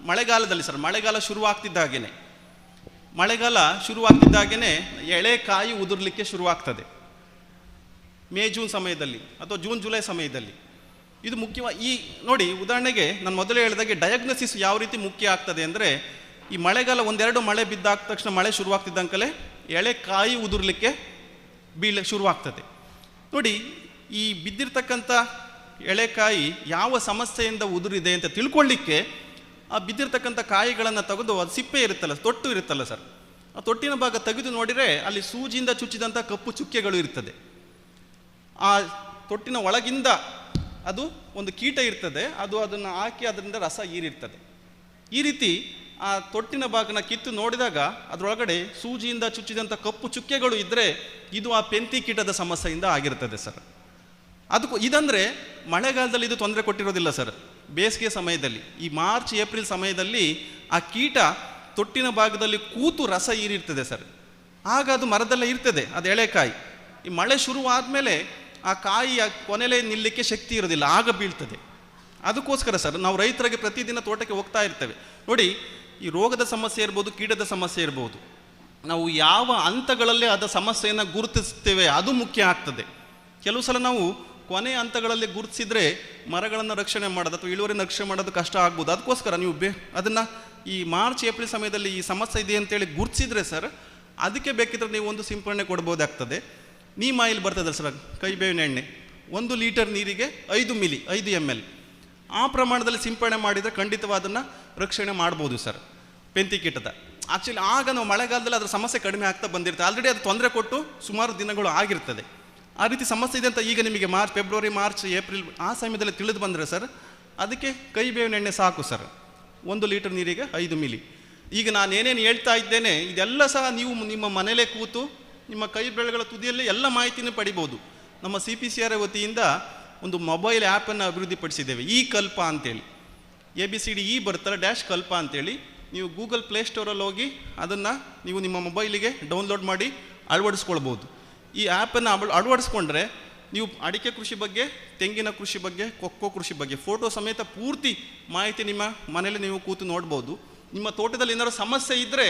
ಮಳೆಗಾಲದಲ್ಲಿ ಸರ್, ಮಳೆಗಾಲ ಶುರುವಾಗ್ತಿದ್ದಾಗೇ ಎಳೆ ಕಾಯಿ ಉದುರ್ಲಿಕ್ಕೆ ಶುರುವಾಗ್ತದೆ, ಮೇ ಜೂನ್ ಸಮಯದಲ್ಲಿ ಅಥವಾ ಜೂನ್ ಜುಲೈ ಸಮಯದಲ್ಲಿ. ಇದು ಮುಖ್ಯವಾಗಿ ಈ ನೋಡಿ, ಉದಾಹರಣೆಗೆ ನಾನು ಮೊದಲೇ ಹೇಳಿದಾಗೆ ಡಯಾಗ್ನೋಸಿಸ್ ಯಾವ ರೀತಿ ಮುಖ್ಯ ಆಗ್ತದೆ ಅಂದರೆ, ಈ ಮಳೆಗಾಲ ಒಂದೆರಡು ಮಳೆ ಬಿದ್ದಾದ ತಕ್ಷಣ ಮಳೆ ಶುರುವಾಗ್ತಿದ್ದಂಕಲೇ ಎಳೆ ಕಾಯಿ ಉದುರ್ಲಿಕ್ಕೆ ಶುರುವಾಗ್ತದೆ. ನೋಡಿ, ಈ ಬಿದ್ದಿರ್ತಕ್ಕಂಥ ಎಳೆಕಾಯಿ ಯಾವ ಸಮಸ್ಯೆಯಿಂದ ಉದುರಿದೆ ಅಂತ ತಿಳ್ಕೊಳ್ಳಿಕ್ಕೆ ಆ ಬಿದ್ದಿರ್ತಕ್ಕಂಥ ಕಾಯಿಗಳನ್ನು ತೆಗೆದು, ಅದು ಸಿಪ್ಪೆ ಇರುತ್ತಲ್ಲ, ತೊಟ್ಟು ಇರುತ್ತಲ್ಲ ಸರ್, ಆ ತೊಟ್ಟಿನ ಭಾಗ ತೆಗೆದು ನೋಡಿದರೆ ಅಲ್ಲಿ ಸೂಜಿಯಿಂದ ಚುಚ್ಚಿದಂಥ ಕಪ್ಪು ಚುಕ್ಕೆಗಳು ಇರ್ತದೆ. ಆ ತೊಟ್ಟಿನ ಒಳಗಿಂದ ಅದು ಒಂದು ಕೀಟ ಇರ್ತದೆ, ಅದು ಅದನ್ನು ಹಾಕಿ ಅದರಿಂದ ರಸ ಹೀರಿರ್ತದೆ. ಈ ರೀತಿ ಆ ತೊಟ್ಟಿನ ಭಾಗನ ಕಿತ್ತು ನೋಡಿದಾಗ ಅದರೊಳಗಡೆ ಸೂಜಿಯಿಂದ ಚುಚ್ಚಿದಂಥ ಕಪ್ಪು ಚುಕ್ಕೆಗಳು ಇದ್ದರೆ ಇದು ಆ ಪೆಂತಿ ಕೀಟದ ಸಮಸ್ಯೆಯಿಂದ ಆಗಿರ್ತದೆ ಸರ್. ಅದಕ್ಕೂ ಇದಂದರೆ ಮಳೆಗಾಲದಲ್ಲಿ ಇದು ತೊಂದರೆ ಕೊಟ್ಟಿರೋದಿಲ್ಲ ಸರ್. ಬೇಸಿಗೆ ಸಮಯದಲ್ಲಿ, ಈ ಮಾರ್ಚ್ ಏಪ್ರಿಲ್ ಸಮಯದಲ್ಲಿ ಆ ಕೀಟ ತೊಟ್ಟಿನ ಭಾಗದಲ್ಲಿ ಕೂತು ರಸ ಹೀರಿರ್ತದೆ ಸರ್. ಆಗ ಅದು ಮರದಲ್ಲೇ ಇರ್ತದೆ, ಅದು ಎಳೆಕಾಯಿ. ಈ ಮಳೆ ಶುರುವಾದಮೇಲೆ ಆ ಕಾಯಿಯ ಕೊನೆಲೇ ನಿಲ್ಲಕ್ಕೆ ಶಕ್ತಿ ಇರೋದಿಲ್ಲ, ಆಗ ಬೀಳ್ತದೆ. ಅದಕ್ಕೋಸ್ಕರ ಸರ್ ನಾವು ರೈತರಿಗೆ ಪ್ರತಿದಿನ ತೋಟಕ್ಕೆ ಹೋಗ್ತಾ ಇರ್ತೇವೆ. ನೋಡಿ, ಈ ರೋಗದ ಸಮಸ್ಯೆ ಇರ್ಬೋದು, ಕೀಟದ ಸಮಸ್ಯೆ ಇರ್ಬೋದು, ನಾವು ಯಾವ ಹಂತಗಳಲ್ಲೇ ಅದ ಸಮಸ್ಯೆಯನ್ನು ಗುರುತಿಸ್ತೇವೆ ಅದು ಮುಖ್ಯ ಆಗ್ತದೆ. ಕೆಲವು ಸಲ ನಾವು ಕೊನೆಯ ಹಂತಗಳಲ್ಲಿ ಗುರುತಿಸಿದ್ರೆ ಮರಗಳನ್ನು ರಕ್ಷಣೆ ಮಾಡೋದು ಅಥವಾ ಇಳುವರಿನ ರಕ್ಷಣೆ ಮಾಡೋದು ಕಷ್ಟ ಆಗ್ಬೋದು. ಅದಕ್ಕೋಸ್ಕರ ನೀವು ಅದನ್ನು ಈ ಮಾರ್ಚ್ ಏಪ್ರಿಲ್ ಸಮಯದಲ್ಲಿ ಈ ಸಮಸ್ಯೆ ಇದೆ ಅಂತೇಳಿ ಗುರುತಿಸಿದ್ರೆ ಸರ್, ಅದಕ್ಕೆ ಬೇಕಿದ್ರೆ ನೀವು ಒಂದು ಸಿಂಪರಣೆ ಕೊಡ್ಬೋದಾಗ್ತದೆ. ನೀಮ್ ಆಯಿಲ್ ಬರ್ತದಲ್ಲ ಸರ್, ಕೈಬೇವಿನ ಎಣ್ಣೆ, 1 ಲೀಟರ್ ನೀರಿಗೆ 5 ಮಿಲಿ 5 ml ಆ ಪ್ರಮಾಣದಲ್ಲಿ ಸಿಂಪರಣೆ ಮಾಡಿದರೆ ಖಂಡಿತವಾದನ್ನು ರಕ್ಷಣೆ ಮಾಡ್ಬೋದು ಸರ್ ಪೆಂತಿ ಕೀಟದ. ಆ್ಯಕ್ಚುಲಿ ಆಗ ನಾವು ಮಳೆಗಾಲದಲ್ಲಿ ಅದರ ಸಮಸ್ಯೆ ಕಡಿಮೆ ಆಗ್ತಾ ಬಂದಿರ್ತದೆ, ಆಲ್ರೆಡಿ ಅದು ತೊಂದರೆ ಕೊಟ್ಟು ಸುಮಾರು ದಿನಗಳು ಆಗಿರ್ತದೆ. ಆ ರೀತಿ ಸಮಸ್ಯೆ ಇದೆ ಅಂತ ಈಗ ನಿಮಗೆ ಫೆಬ್ರವರಿ ಮಾರ್ಚ್ ಏಪ್ರಿಲ್ ಆ ಸಮಯದಲ್ಲಿ ತಿಳಿದು ಬಂದರೆ ಸರ್, ಅದಕ್ಕೆ ಕೈಬೇವಿನ ಎಣ್ಣೆ ಸಾಕು ಸರ್, 1 ಲೀಟರ್ ನೀರಿಗೆ 5 ಮಿಲಿ. ಈಗ ನಾನು ಏನೇನು ಹೇಳ್ತಾ ಇದ್ದೇನೆ ಇದೆಲ್ಲ ಸಹ ನೀವು ನಿಮ್ಮ ಮನೇಲೇ ಕೂತು ನಿಮ್ಮ ಕೈ ಬೆರಳುಗಳ ತುದಿಯಲ್ಲಿ ಎಲ್ಲ ಮಾಹಿತಿನೂ ಪಡಿಬೋದು. ನಮ್ಮ CPCRI ವತಿಯಿಂದ ಒಂದು ಮೊಬೈಲ್ ಆ್ಯಪನ್ನು ಅಭಿವೃದ್ಧಿಪಡಿಸಿದ್ದೇವೆ, ಈ ಕಲ್ಪ ಅಂತೇಳಿ. ABCD ಬರುತ್ತಲ್ಲ ಡ್ಯಾಶ್ ಕಲ್ಪ ಅಂತೇಳಿ. ನೀವು ಗೂಗಲ್ ಪ್ಲೇಸ್ಟೋರಲ್ಲಿ ಹೋಗಿ ಅದನ್ನು ನೀವು ನಿಮ್ಮ ಮೊಬೈಲಿಗೆ ಡೌನ್ಲೋಡ್ ಮಾಡಿ ಅಳವಡಿಸ್ಕೊಳ್ಬೋದು. ಈ ಆ್ಯಪನ್ನು ಅಳವಡಿಸ್ಕೊಂಡ್ರೆ ನೀವು ಅಡಿಕೆ ಕೃಷಿ ಬಗ್ಗೆ, ತೆಂಗಿನ ಕೃಷಿ ಬಗ್ಗೆ, ಕೊಕ್ಕೋ ಕೃಷಿ ಬಗ್ಗೆ ಫೋಟೋ ಸಮೇತ ಪೂರ್ತಿ ಮಾಹಿತಿ ನಿಮ್ಮ ಮನೇಲಿ ನೀವು ಕೂತು ನೋಡ್ಬೋದು. ನಿಮ್ಮ ತೋಟದಲ್ಲಿ ಏನಾದರೂ ಸಮಸ್ಯೆ ಇದ್ದರೆ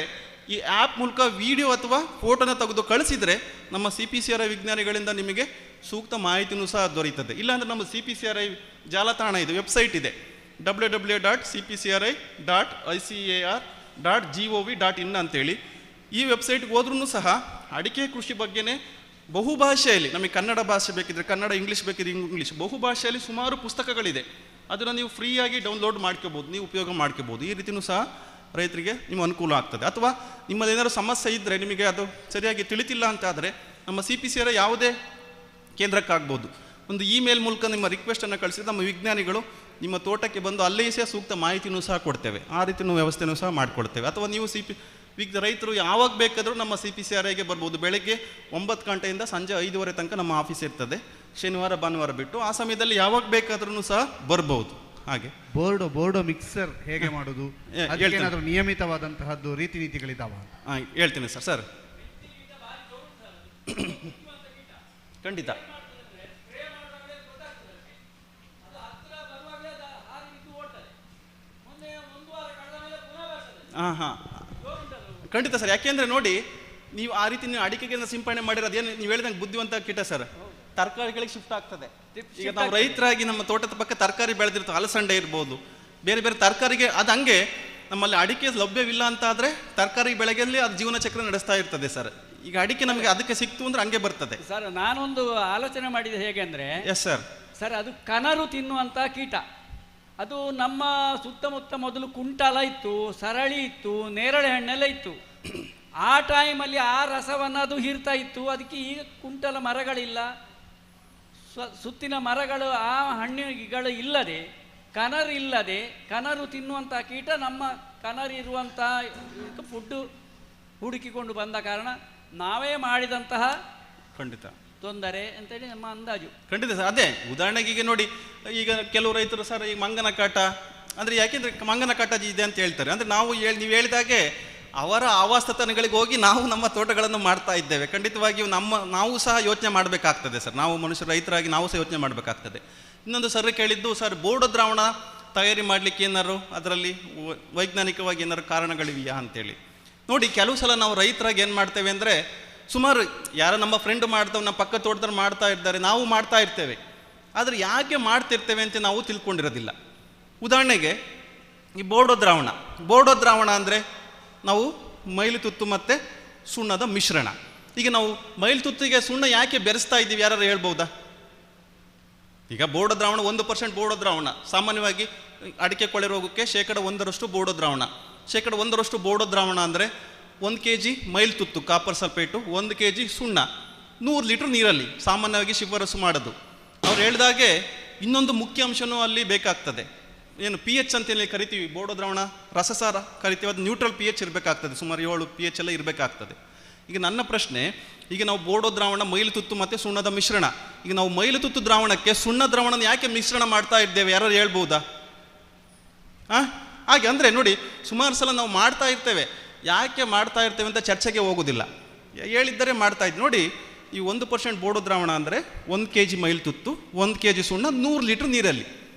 ಈ ಆ್ಯಪ್ ಮೂಲಕ ವಿಡಿಯೋ ಅಥವಾ ಫೋಟೋನ ತೆಗೆದು ಕಳಿಸಿದರೆ ನಮ್ಮ CPCRI ವಿಜ್ಞಾನಿಗಳಿಂದ ನಿಮಗೆ ಸೂಕ್ತ ಮಾಹಿತಿನೂ ಸಹ ದೊರೆಯುತ್ತದೆ. ಇಲ್ಲಾಂದರೆ ನಮ್ಮ CPCRI ಜಾಲತಾಣ ಇದೆ, ವೆಬ್ಸೈಟ್ ಇದೆ, www.cpcri.icar.gov.in ಅಂತೇಳಿ. ಈ ವೆಬ್ಸೈಟ್ಗೆ ಹೋದ್ರೂ ಸಹ ಅಡಿಕೆ ಕೃಷಿ ಬಗ್ಗೆನೇ ಬಹುಭಾಷೆಯಲ್ಲಿ, ನಮಗೆ ಕನ್ನಡ ಭಾಷೆ ಬೇಕಿದ್ರೆ ಕನ್ನಡ, ಇಂಗ್ಲೀಷ್ ಬೇಕಿದ್ರೆ ಇಂಗ್ಲೀಷ್, ಬಹುಭಾಷೆಯಲ್ಲಿ ಸುಮಾರು ಪುಸ್ತಕಗಳಿದೆ. ಅದನ್ನು ನೀವು ಫ್ರೀಯಾಗಿ ಡೌನ್ಲೋಡ್ ಮಾಡ್ಕೋಬೋದು, ನೀವು ಉಪಯೋಗ ಮಾಡ್ಕೋಬೋದು. ಈ ರೀತಿಯೂ ಸಹ ರೈತರಿಗೆ ನಿಮ್ಮ ಅನುಕೂಲ ಆಗ್ತದೆ. ಅಥವಾ ನಿಮ್ಮದೇನಾದ್ರು ಸಮಸ್ಯೆ ಇದ್ದರೆ, ನಿಮಗೆ ಅದು ಸರಿಯಾಗಿ ತಿಳಿತಿಲ್ಲ ಅಂತಾದರೆ ನಮ್ಮ CPCRI ಯಾವುದೇ ಕೇಂದ್ರಕ್ಕಾಗ್ಬೋದು, ಒಂದು ಇಮೇಲ್ ಮೂಲಕ ನಿಮ್ಮ ರಿಕ್ವೆಸ್ಟನ್ನು ಕಳಿಸಿದ್ರೆ ನಮ್ಮ ವಿಜ್ಞಾನಿಗಳು ನಿಮ್ಮ ತೋಟಕ್ಕೆ ಬಂದು ಅಲ್ಲೇ ಸಹ ಸೂಕ್ತ ಮಾಹಿತಿನೂ ಸಹ ಕೊಡ್ತೇವೆ. ಆ ರೀತಿಯೂ ವ್ಯವಸ್ಥೆನೂ ಸಹ ಮಾಡಿಕೊಡ್ತೇವೆ. ಅಥವಾ ನೀವು ರೈತರು ಯಾವಾಗ ಬೇಕಾದರೂ ನಮ್ಮ CPCRIಗೆ ಬರ್ಬೋದು. ಬೆಳಗ್ಗೆ 9 ಗಂಟೆಯಿಂದ ಸಂಜೆ 5:30 ತನಕ ನಮ್ಮ ಆಫೀಸ್ ಇರ್ತದೆ, ಶನಿವಾರ ಭಾನುವಾರ ಬಿಟ್ಟು. ಆ ಸಮಯದಲ್ಲಿ ಯಾವಾಗ ಬೇಕಾದ್ರೂ ಸಹ ಬರ್ಬೋದು. ಹಾಗೆ ಬೋರ್ಡೋ ಮಿಕ್ಸರ್ ಹೇಗೆ ಮಾಡೋದು, ಏನಾದರೂ ನಿಯಮಿತವಾದಂತಹದ್ದು ರೀತಿ ನೀತಿಗಳಿದ್ದಾವ? ಹೇಳ್ತೀನಿ ಸರ್. ಖಂಡಿತ ಖಂಡಿತ ಸರ್. ಯಾಕೆಂದರೆ ನೋಡಿ, ನೀವು ಆ ರೀತಿ ನೀವು ಅಡಿಕೆಗೆ ಸಿಂಪಡಣೆ ಮಾಡಿರೋದು ಏನು ನೀವು ಹೇಳಿದಂಗೆ ಬುದ್ಧಿವಂತ ಕೀಟ ಸರ್, ತರಕಾರಿಗಳಿಗೆ ಶಿಫ್ಟ್ ಆಗ್ತದೆ. ಈಗ ನಾವು ರೈತರಾಗಿ ನಮ್ಮ ತೋಟದ ಪಕ್ಕ ತರಕಾರಿ ಬೆಳೆದಿರ್ತೀವಿ, ಅಲಸಂಡೆ ಇರ್ಬೋದು, ಬೇರೆ ಬೇರೆ ತರಕಾರಿಗೆ ಅದು ಹಂಗೆ ನಮ್ಮಲ್ಲಿ ಅಡಿಕೆ ಲಭ್ಯವಿಲ್ಲ ಅಂತ ಆದರೆ ತರಕಾರಿ ಬೆಳೆಗೆಲ್ಲಿ ಅದು ಜೀವನ ಚಕ್ರ ನಡೆಸ್ತಾ ಇರ್ತದೆ ಸರ್. ಈಗ ಅಡಿಕೆ ನಮಗೆ ಅದಕ್ಕೆ ಸಿಕ್ತು ಅಂದ್ರೆ ಹಂಗೆ ಬರ್ತದೆ ಸರ್. ನಾನೊಂದು ಆಲೋಚನೆ ಮಾಡಿದೆ ಹೇಗೆ ಅಂದರೆ, ಎಸ್ ಸರ್ ಸರ್ ಅದು ಕನರು ತಿನ್ನುವಂಥ ಕೀಟ. ಅದು ನಮ್ಮ ಸುತ್ತಮುತ್ತ ಮೊದಲು ಕುಂಟಾಲ ಇತ್ತು, ಸರಳಿ ಇತ್ತು, ನೇರಳೆ ಹಣ್ಣೆಲ್ಲ ಇತ್ತು. ಆ ಟೈಮಲ್ಲಿ ಆ ರಸವನ್ನು ಅದು ಹೀರ್ತಾ ಇತ್ತು. ಅದಕ್ಕೆ ಈಗ ಕುಂಟಲ ಮರಗಳಿಲ್ಲ, ಸುತ್ತಿನ ಮರಗಳು ಆ ಹಣ್ಣುಗಳು ಇಲ್ಲದೆ, ಕನರು ಇಲ್ಲದೆ, ಕನರು ತಿನ್ನುವಂಥ ಕೀಟ ನಮ್ಮ ಕನರು ಇರುವಂಥ ಫುಡ್ಡು ಹುಡುಕಿಕೊಂಡು ಬಂದ ಕಾರಣ ನಾವೇ ಮಾಡಿದಂತಹ ಖಂಡಿತ ತೊಂದರೆ ಅಂತೇಳಿ ನಮ್ಮ ಅಂದಾಜು. ಖಂಡಿತ ಸರ್. ಅದೇ ಉದಾಹರಣೆಗೆ ಈಗ ನೋಡಿ, ಈಗ ಕೆಲವು ರೈತರು ಸರ್ ಈಗ ಮಂಗನ ಕಾಟ ಅಂದರೆ ಯಾಕೆಂದರೆ ಮಂಗನ ಕಾಟ ಇದೆ ಅಂತ ಹೇಳ್ತಾರೆ. ಅಂದರೆ ನೀವು ಹೇಳಿದಾಗೆ ಅವರ ಆವಾಸಸ್ಥಾನಗಳಿಗೆ ಹೋಗಿ ನಾವು ನಮ್ಮ ತೋಟಗಳನ್ನು ಮಾಡ್ತಾ ಇದ್ದೇವೆ. ಖಂಡಿತವಾಗಿಯೂ ನಾವು ಸಹ ಯೋಚನೆ ಮಾಡಬೇಕಾಗ್ತದೆ ಸರ್. ನಾವು ಮನುಷ್ಯರು ರೈತರಾಗಿ ನಾವು ಸಹ ಯೋಚನೆ ಮಾಡಬೇಕಾಗ್ತದೆ. ಇನ್ನೊಂದು ಸರ್ ಕೇಳಿದ್ದು ಸರ್, ಬೋರ್ಡೋ ದ್ರಾವಣ ತಯಾರಿ ಮಾಡಲಿಕ್ಕೆ ಏನಾರು ಅದರಲ್ಲಿ ವೈಜ್ಞಾನಿಕವಾಗಿ ಏನಾರು ಕಾರಣಗಳಿವೆಯಾ ಅಂತೇಳಿ ನೋಡಿ. ಕೆಲವು ಸಲ ನಾವು ರೈತರಾಗಿ ಏನು ಮಾಡ್ತೇವೆ ಅಂದರೆ, ಸುಮಾರು ಯಾರೋ ನಮ್ಮ ಫ್ರೆಂಡ್ ಮಾಡ್ತೇವೆ, ನಮ್ಮ ಪಕ್ಕ ತೋಟದಲ್ಲಿ ಮಾಡ್ತಾ ಇದ್ದಾರೆ, ನಾವು ಮಾಡ್ತಾ ಇರ್ತೇವೆ. ಆದರೆ ಯಾಕೆ ಮಾಡ್ತಿರ್ತೇವೆ ಅಂತ ನಾವು ತಿಳ್ಕೊಂಡಿರೋದಿಲ್ಲ. ಉದಾಹರಣೆಗೆ ಈ ಬೋರ್ಡೋ ದ್ರಾವಣ ಅಂದರೆ ನಾವು ಮೈಲುತುತ್ತು ಮತ್ತು ಸುಣ್ಣದ ಮಿಶ್ರಣ. ಈಗ ನಾವು ಮೈಲುತುತ್ತಿಗೆ ಸುಣ್ಣ ಯಾಕೆ ಬೆರೆಸ್ತಾ ಇದ್ದೀವಿ, ಯಾರು ಹೇಳ್ಬೋದಾ? ಈಗ ಬೋರ್ಡೋ ದ್ರಾವಣ 1% ಬೋರ್ಡೋ ದ್ರಾವಣ, ಸಾಮಾನ್ಯವಾಗಿ ಅಡಿಕೆ ಕೊಳೆ ರೋಗಕ್ಕೆ 1% ಬೋರ್ಡೋ ದ್ರಾವಣ. 1% ಬೋರ್ಡೋ ದ್ರಾವಣ ಅಂದರೆ 1 kg ಮೈಲುತುತ್ತು ಕಾಪರ್ ಸಲ್ಫೇಟು, 1 kg ಸುಣ್ಣ, 100 ಲೀಟ್ರ್ ನೀರಲ್ಲಿ ಸಾಮಾನ್ಯವಾಗಿ ಶಿಫಾರಸು ಮಾಡೋದು. ಅವ್ರು ಹೇಳಿದಾಗೆ ಇನ್ನೊಂದು ಮುಖ್ಯ ಅಂಶನೂ ಅಲ್ಲಿ ಬೇಕಾಗ್ತದೆ. ಏನು pH ಅಂತೇಳಿ ಕರಿತೀವಿ, ಬೋರ್ಡೋ ದ್ರಾವಣ ರಸಸಾರ ಕರಿತೀವಿ, ಅದು ನ್ಯೂಟ್ರಲ್ pH ಇರಬೇಕಾಗ್ತದೆ, ಸುಮಾರು 7 pH ಎಲ್ಲ ಇರಬೇಕಾಗ್ತದೆ. ಈಗ ನನ್ನ ಪ್ರಶ್ನೆ, ಈಗ ನಾವು ಬೋರ್ಡೋ ದ್ರಾವಣ, ಮೈಲುತುತ್ತು ಮತ್ತು ಸುಣ್ಣದ ಮಿಶ್ರಣ, ಈಗ ನಾವು ಮೈಲುತುತ್ತು ದ್ರಾವಣಕ್ಕೆ ಸುಣ್ಣ ದ್ರಾವಣ ಯಾಕೆ ಮಿಶ್ರಣ ಮಾಡ್ತಾ ಇದ್ದೇವೆ, ಯಾರು ಹೇಳ್ಬೋದಾ? ಹಾಗೆ ಅಂದರೆ ನೋಡಿ, ಸುಮಾರು ಸಲ ನಾವು ಮಾಡ್ತಾ ಇರ್ತೇವೆ, ಯಾಕೆ ಮಾಡ್ತಾ ಇರ್ತೇವೆ ಅಂತ ಚರ್ಚೆಗೆ ಹೋಗೋದಿಲ್ಲ, ಹೇಳಿದ್ದರೆ ಮಾಡ್ತಾ ಇದ್ದು. ನೋಡಿ, ಈ 1% ಬೋರ್ಡೋ ದ್ರಾವಣ ಅಂದರೆ 1 kg ಮೈಲುತುತ್ತು, 1 kg ಸುಣ್ಣ, 100 ಲೀಟ್ರ್ ನೀರಲ್ಲಿ.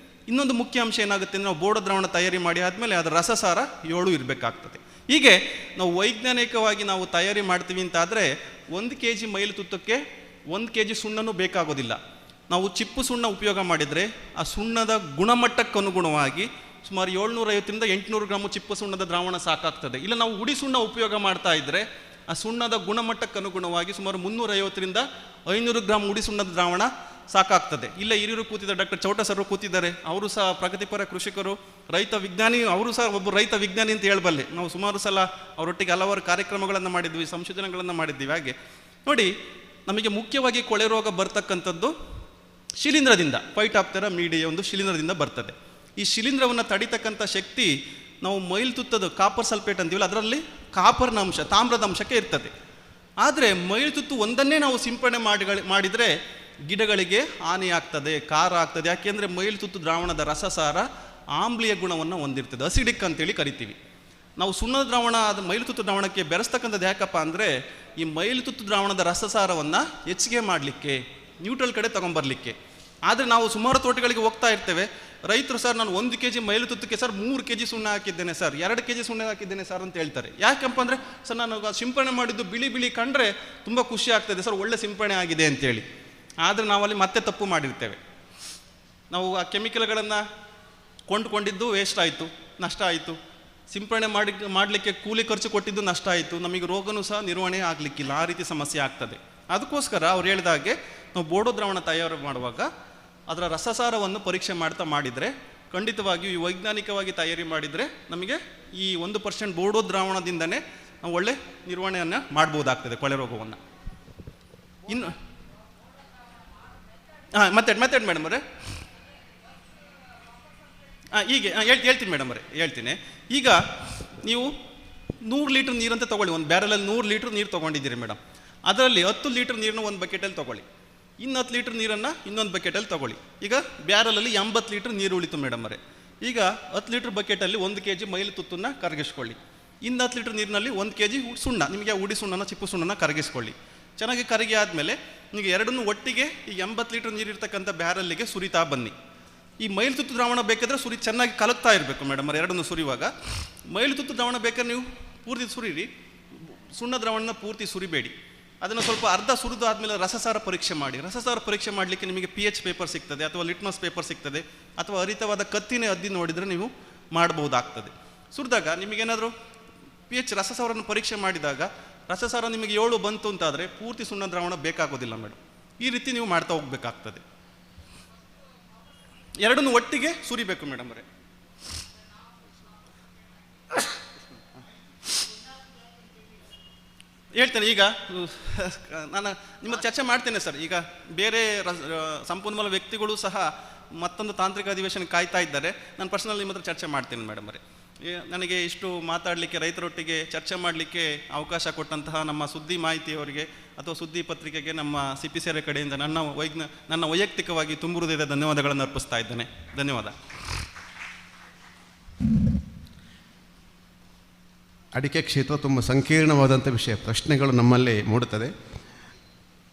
ಇನ್ನೊಂದು ಮುಖ್ಯ ಅಂಶ ಏನಾಗುತ್ತೆ ಅಂದರೆ, ನಾವು ಬೋರ್ಡೋ ದ್ರಾವಣ ತಯಾರಿ ಮಾಡಿ ಆದಮೇಲೆ ಅದರ ರಸಸಾರ 7 ಇರಬೇಕಾಗ್ತದೆ. ಹೀಗೆ ನಾವು ವೈಜ್ಞಾನಿಕವಾಗಿ ನಾವು ತಯಾರಿ ಮಾಡ್ತೀವಿ ಅಂತಾದರೆ 1 kg ಮೈಲುತುತ್ತಕ್ಕೆ 1 kg ಸುಣ್ಣನೂ ಬೇಕಾಗೋದಿಲ್ಲ. ನಾವು ಚಿಪ್ಪು ಸುಣ್ಣ ಉಪಯೋಗ ಮಾಡಿದರೆ ಆ ಸುಣ್ಣದ ಗುಣಮಟ್ಟಕ್ಕನುಗುಣವಾಗಿ ಸುಮಾರು 750ರಿಂದ 800 ಗ್ರಾಮ್ ಚಿಪ್ಪು ಸುಣ್ಣದ ದ್ರಾವಣ ಸಾಕಾಗ್ತದೆ. ಇಲ್ಲ ನಾವು ಉಡಿ ಸುಣ್ಣ ಉಪಯೋಗ ಮಾಡ್ತಾ ಇದ್ದರೆ ಆ ಸುಣ್ಣದ ಗುಣಮಟ್ಟಕ್ಕನುಗುಣವಾಗಿ ಸುಮಾರು 350ರಿಂದ 500 ಗ್ರಾಮ್ ಉಡಿ ಸುಣ್ಣದ ದ್ರಾವಣ ಸಾಕಾಗ್ತದೆ. ಇಲ್ಲ ಹಿರಿಯರು ಕೂತಿದ್ದಾರೆ, ಡಾಕ್ಟರ್ ಚೌಟ ಸರ್ ಕೂತಿದ್ದಾರೆ, ಅವರು ಸಹ ಪ್ರಗತಿಪರ ಕೃಷಿಕರು, ರೈತ ವಿಜ್ಞಾನಿ, ಅವರು ಸಹ ಒಬ್ಬರು ರೈತ ವಿಜ್ಞಾನಿ ಅಂತ ಹೇಳಬಲ್ಲೆ. ನಾವು ಸುಮಾರು ಸಲ ಅವರೊಟ್ಟಿಗೆ ಹಲವಾರು ಕಾರ್ಯಕ್ರಮಗಳನ್ನು ಮಾಡಿದ್ವಿ, ಸಂಶೋಧನೆಗಳನ್ನು ಮಾಡಿದ್ದೀವಿ. ಹಾಗೆ ನೋಡಿ, ನಮಗೆ ಮುಖ್ಯವಾಗಿ ಕೊಳೆ ರೋಗ ಬರ್ತಕ್ಕಂಥದ್ದು ಶಿಲೀಂಧ್ರದಿಂದ, ಫೈಟಾಪ್ತೆರಾ ಮೀಡಿಯಾ ಒಂದು ಶಿಲೀಂಧ್ರದಿಂದ ಬರ್ತದೆ. ಈ ಶಿಲೀಂಧ್ರವನ್ನು ತಡಿತಕ್ಕಂಥ ಶಕ್ತಿ ನಾವು ಮೈಲುತುತ್ತದ ಕಾಪರ್ ಸಲ್ಫೇಟ್ ಅಂತೀವಲ್ಲ, ಅದರಲ್ಲಿ ಕಾಪರ್ನ ಅಂಶ, ತಾಮ್ರದ ಅಂಶಕ್ಕೆ ಇರ್ತದೆ. ಆದರೆ ಮೈಲುತುತ್ತು ಒಂದನ್ನೇ ನಾವು ಸಿಂಪಡಣೆ ಮಾಡಿದರೆ ಗಿಡಗಳಿಗೆ ಹಾನಿಯಾಗ್ತದೆ, ಖಾರ ಆಗ್ತದೆ. ಯಾಕೆಂದರೆ ಮೈಲುತುತ್ತು ದ್ರಾವಣದ ರಸಸಾರ ಆಮ್ಲೀಯ ಗುಣವನ್ನು ಹೊಂದಿರ್ತದೆ, ಅಸಿಡಿಕ್ ಅಂತೇಳಿ ಕರಿತೀವಿ. ನಾವು ಸುಣ್ಣದ ದ್ರಾವಣ ಅದು ಮೈಲುತುತ್ತು ದ್ರಾವಣಕ್ಕೆ ಬೆರೆಸ್ತಕ್ಕಂಥದ್ದು ಯಾಕಪ್ಪ ಅಂದರೆ, ಈ ಮೈಲುತುತ್ತು ದ್ರಾವಣದ ರಸಸಾರವನ್ನು ಹೆಚ್ಚಿಗೆ ಮಾಡಲಿಕ್ಕೆ, ನ್ಯೂಟ್ರಲ್ ಕಡೆ ತೊಗೊಂಬರ್ಲಿಕ್ಕೆ. ಆದರೆ ನಾವು ಸುಮಾರು ತೋಟಗಳಿಗೆ ಹೋಗ್ತಾ ಇರ್ತೇವೆ, ರೈತರು ಸರ್ ನಾನು 1 kg ಮೈಲುತುತ್ತಕ್ಕೆ ಸರ್ 3 kg ಸುಣ್ಣ ಹಾಕಿದ್ದೇನೆ ಸರ್, 2 kg ಸುಣ್ಣ ಹಾಕಿದ್ದೇನೆ ಸರ್ ಅಂತ ಹೇಳ್ತಾರೆ. ಯಾಕಪ್ಪ ಅಂದರೆ, ಸರ್ ನಾನು ಸಿಂಪಡಣೆ ಮಾಡಿದ್ದು ಬಿಳಿ ಕಂಡ್ರೆ ತುಂಬ ಖುಷಿ ಆಗ್ತದೆ ಸರ್, ಒಳ್ಳೆ ಸಿಂಪಡಣೆ ಆಗಿದೆ ಅಂತೇಳಿ. ಆದರೆ ನಾವಲ್ಲಿ ಮತ್ತೆ ತಪ್ಪು ಮಾಡಿರ್ತೇವೆ. ನಾವು ಆ ಕೆಮಿಕಲ್ಗಳನ್ನು ಕೊಂಡುಕೊಂಡಿದ್ದು ವೇಸ್ಟ್ ಆಯಿತು, ನಷ್ಟ ಆಯಿತು. ಸಿಂಪಡಣೆ ಮಾಡಲಿಕ್ಕೆ ಕೂಲಿ ಖರ್ಚು ಕೊಟ್ಟಿದ್ದು ನಷ್ಟ ಆಯಿತು, ನಮಗೆ ರೋಗನೂ ಸಹ ನಿರ್ವಹಣೆ ಆಗಲಿಕ್ಕಿಲ್ಲ, ಆ ರೀತಿ ಸಮಸ್ಯೆ ಆಗ್ತದೆ. ಅದಕ್ಕೋಸ್ಕರ ಅವ್ರು ಹೇಳಿದಾಗೆ ನಾವು ಬೋರ್ಡೋ ದ್ರಾವಣ ತಯಾರು ಮಾಡುವಾಗ ಅದರ ರಸಸಾರವನ್ನು ಪರೀಕ್ಷೆ ಮಾಡಿದರೆ ಖಂಡಿತವಾಗಿಯೂ ಈ ವೈಜ್ಞಾನಿಕವಾಗಿ ತಯಾರಿ ಮಾಡಿದರೆ ನಮಗೆ ಈ 1% ಬೋರ್ಡೋ ದ್ರಾವಣದಿಂದನೇ ನಾವು ಒಳ್ಳೆ ನಿರ್ವಹಣೆಯನ್ನು ಮಾಡ್ಬೋದಾಗ್ತದೆ ಕೊಳೆ ರೋಗವನ್ನು. ಇನ್ನು ಮೆಥಡ್ ಮೇಡಮ್ ಅವರೇ, ಹೀಗೆ ಹೇಳ್ತೀನಿ ಮೇಡಮ್ ಅವರೇ, ಹೇಳ್ತೀನಿ. ಈಗ ನೀವು 100 ಲೀಟ್ರ್ ನೀರಂತ ತೊಗೊಳ್ಳಿ, ಒಂದು ಬ್ಯಾರಲಲ್ಲಿ 100 ಲೀಟ್ರ್ ನೀರು ತೊಗೊಂಡಿದ್ದೀರಿ ಮೇಡಮ್. ಅದರಲ್ಲಿ 10 ಲೀಟ್ರ್ ನೀರನ್ನ ಒಂದು ಬಕೆಟಲ್ಲಿ ತೊಗೊಳ್ಳಿ, ಇನ್ನು 10 ಲೀಟ್ರ್ ನೀರನ್ನು ಇನ್ನೊಂದು ಬಕೆಟಲ್ಲಿ ತೊಗೊಳ್ಳಿ. ಈಗ ಬ್ಯಾರಲಲ್ಲಿ 80 ಲೀಟ್ರ್ ನೀರು ಉಳಿತು ಮೇಡಮ್ ಅವರೇ. ಈಗ 10 ಲೀಟ್ರ್ ಬಕೆಟಲ್ಲಿ 1 kg ಮೈಲುತುತ್ತನ್ನು ಕರಗಿಸ್ಕೊಳ್ಳಿ. ಇನ್ನು 10 ಲೀಟ್ರ್ ನೀರಿನಲ್ಲಿ 1 kg ಸುಣ್ಣ, ನಿಮಗೆ ಉಡಿ ಸುಣ್ಣನ ಚಿಪ್ಪು ಸುಣ್ಣನ ಕರಗಿಸ್ಕೊಳ್ಳಿ. ಚೆನ್ನಾಗಿ ಕರಗಿ ಆದಮೇಲೆ ನಿಮಗೆ ಎರಡನ್ನೂ ಒಟ್ಟಿಗೆ ಈ 80 ಲೀಟ್ರ್ ನೀರಿರ್ತಕ್ಕಂಥ ಬ್ಯಾರಲ್ಲಿಗೆ ಸುರಿತಾ ಬನ್ನಿ. ಈ ಮೈಲುತುತ್ತು ದ್ರಾವಣ ಬೇಕಾದರೆ ಚೆನ್ನಾಗಿ ಕಲಕ್ತಾ ಇರಬೇಕು ಮೇಡಮ್ ಅವ್ರು. ಎರಡನ್ನೂ ಸುರಿಯುವಾಗ ಮೈಲುತುತ್ತು ದ್ರಾವಣ ಬೇಕಾದ್ರೆ ನೀವು ಪೂರ್ತಿ ಸುರಿರಿ, ಸುಣ್ಣ ದ್ರಾವಣನ ಪೂರ್ತಿ ಸುರಿಬೇಡಿ. ಅದನ್ನು ಸ್ವಲ್ಪ ಅರ್ಧ ಸುರಿದು ಆದಮೇಲೆ ರಸಸಾರ ಪರೀಕ್ಷೆ ಮಾಡಿ. ರಸಸಾರ ಪರೀಕ್ಷೆ ಮಾಡಲಿಕ್ಕೆ ನಿಮಗೆ pH ಪೇಪರ್ ಸಿಗ್ತದೆ, ಅಥವಾ ಲಿಟ್ಮಸ್ ಪೇಪರ್ ಸಿಗ್ತದೆ, ಅಥವಾ ಹರಿತವಾದ ಕತ್ತಿನೇ ಅದ್ದಿ ನೋಡಿದರೆ ನೀವು ಮಾಡಬಹುದಾಗ್ತದೆ. ಸುರಿದಾಗ ನಿಮಗೇನಾದರೂ pH ರಸಸಾರವನ್ನು ಪರೀಕ್ಷೆ ಮಾಡಿದಾಗ ರಸಸಾರ ನಿಮಗೆ 7 ಬಂತು ಅಂತಾದರೆ ಪೂರ್ತಿ ಸುಣ್ಣ ದ್ರಾವಣ ಬೇಕಾಗೋದಿಲ್ಲ ಮೇಡಮ್. ಈ ರೀತಿ ನೀವು ಮಾಡ್ತಾ ಹೋಗ್ಬೇಕಾಗ್ತದೆ. ಎರಡನ್ನೂ ಒಟ್ಟಿಗೆ ಸುರಿಬೇಕು ಮೇಡಮ್ ಅವರೇ. ಹೇಳ್ತೇನೆ ಈಗ ನಾನು ನಿಮ್ಮ ಚರ್ಚೆ ಮಾಡ್ತೇನೆ ಸರ್. ಈಗ ಬೇರೆ ಸಂಪನ್ಮೂಲ ವ್ಯಕ್ತಿಗಳು ಸಹ ಮತ್ತೊಂದು ತಾಂತ್ರಿಕ ಅಧಿವೇಶನ ಕಾಯ್ತಾ ಇದ್ದಾರೆ. ನಾನು ಪರ್ಸನಲ್ ನಿಮ್ಮ ಹತ್ರ ಚರ್ಚೆ ಮಾಡ್ತೇನೆ ಮೇಡಮ್ ಅವರೇ. ನನಗೆ ಇಷ್ಟು ಮಾತಾಡಲಿಕ್ಕೆ, ರೈತರೊಟ್ಟಿಗೆ ಚರ್ಚೆ ಮಾಡಲಿಕ್ಕೆ ಅವಕಾಶ ಕೊಟ್ಟಂತಹ ನಮ್ಮ ಸುದ್ದಿ ಮಾಹಿತಿಯವರಿಗೆ ಅಥವಾ ಸುದ್ದಿ ಪತ್ರಿಕೆಗೆ ನಮ್ಮ CPCR ಕಡೆಯಿಂದ ನನ್ನ ವೈಯಕ್ತಿಕವಾಗಿ ತುಂಬ ಹೃದಯದ ಧನ್ಯವಾದಗಳನ್ನು ಅರ್ಪಿಸ್ತಾ ಇದ್ದೇನೆ. ಧನ್ಯವಾದ. ಅಡಿಕೆ ಕ್ಷೇತ್ರ ತುಂಬ ಸಂಕೀರ್ಣವಾದಂಥ ವಿಷಯ, ಪ್ರಶ್ನೆಗಳು ನಮ್ಮಲ್ಲಿ ಮೂಡುತ್ತದೆ.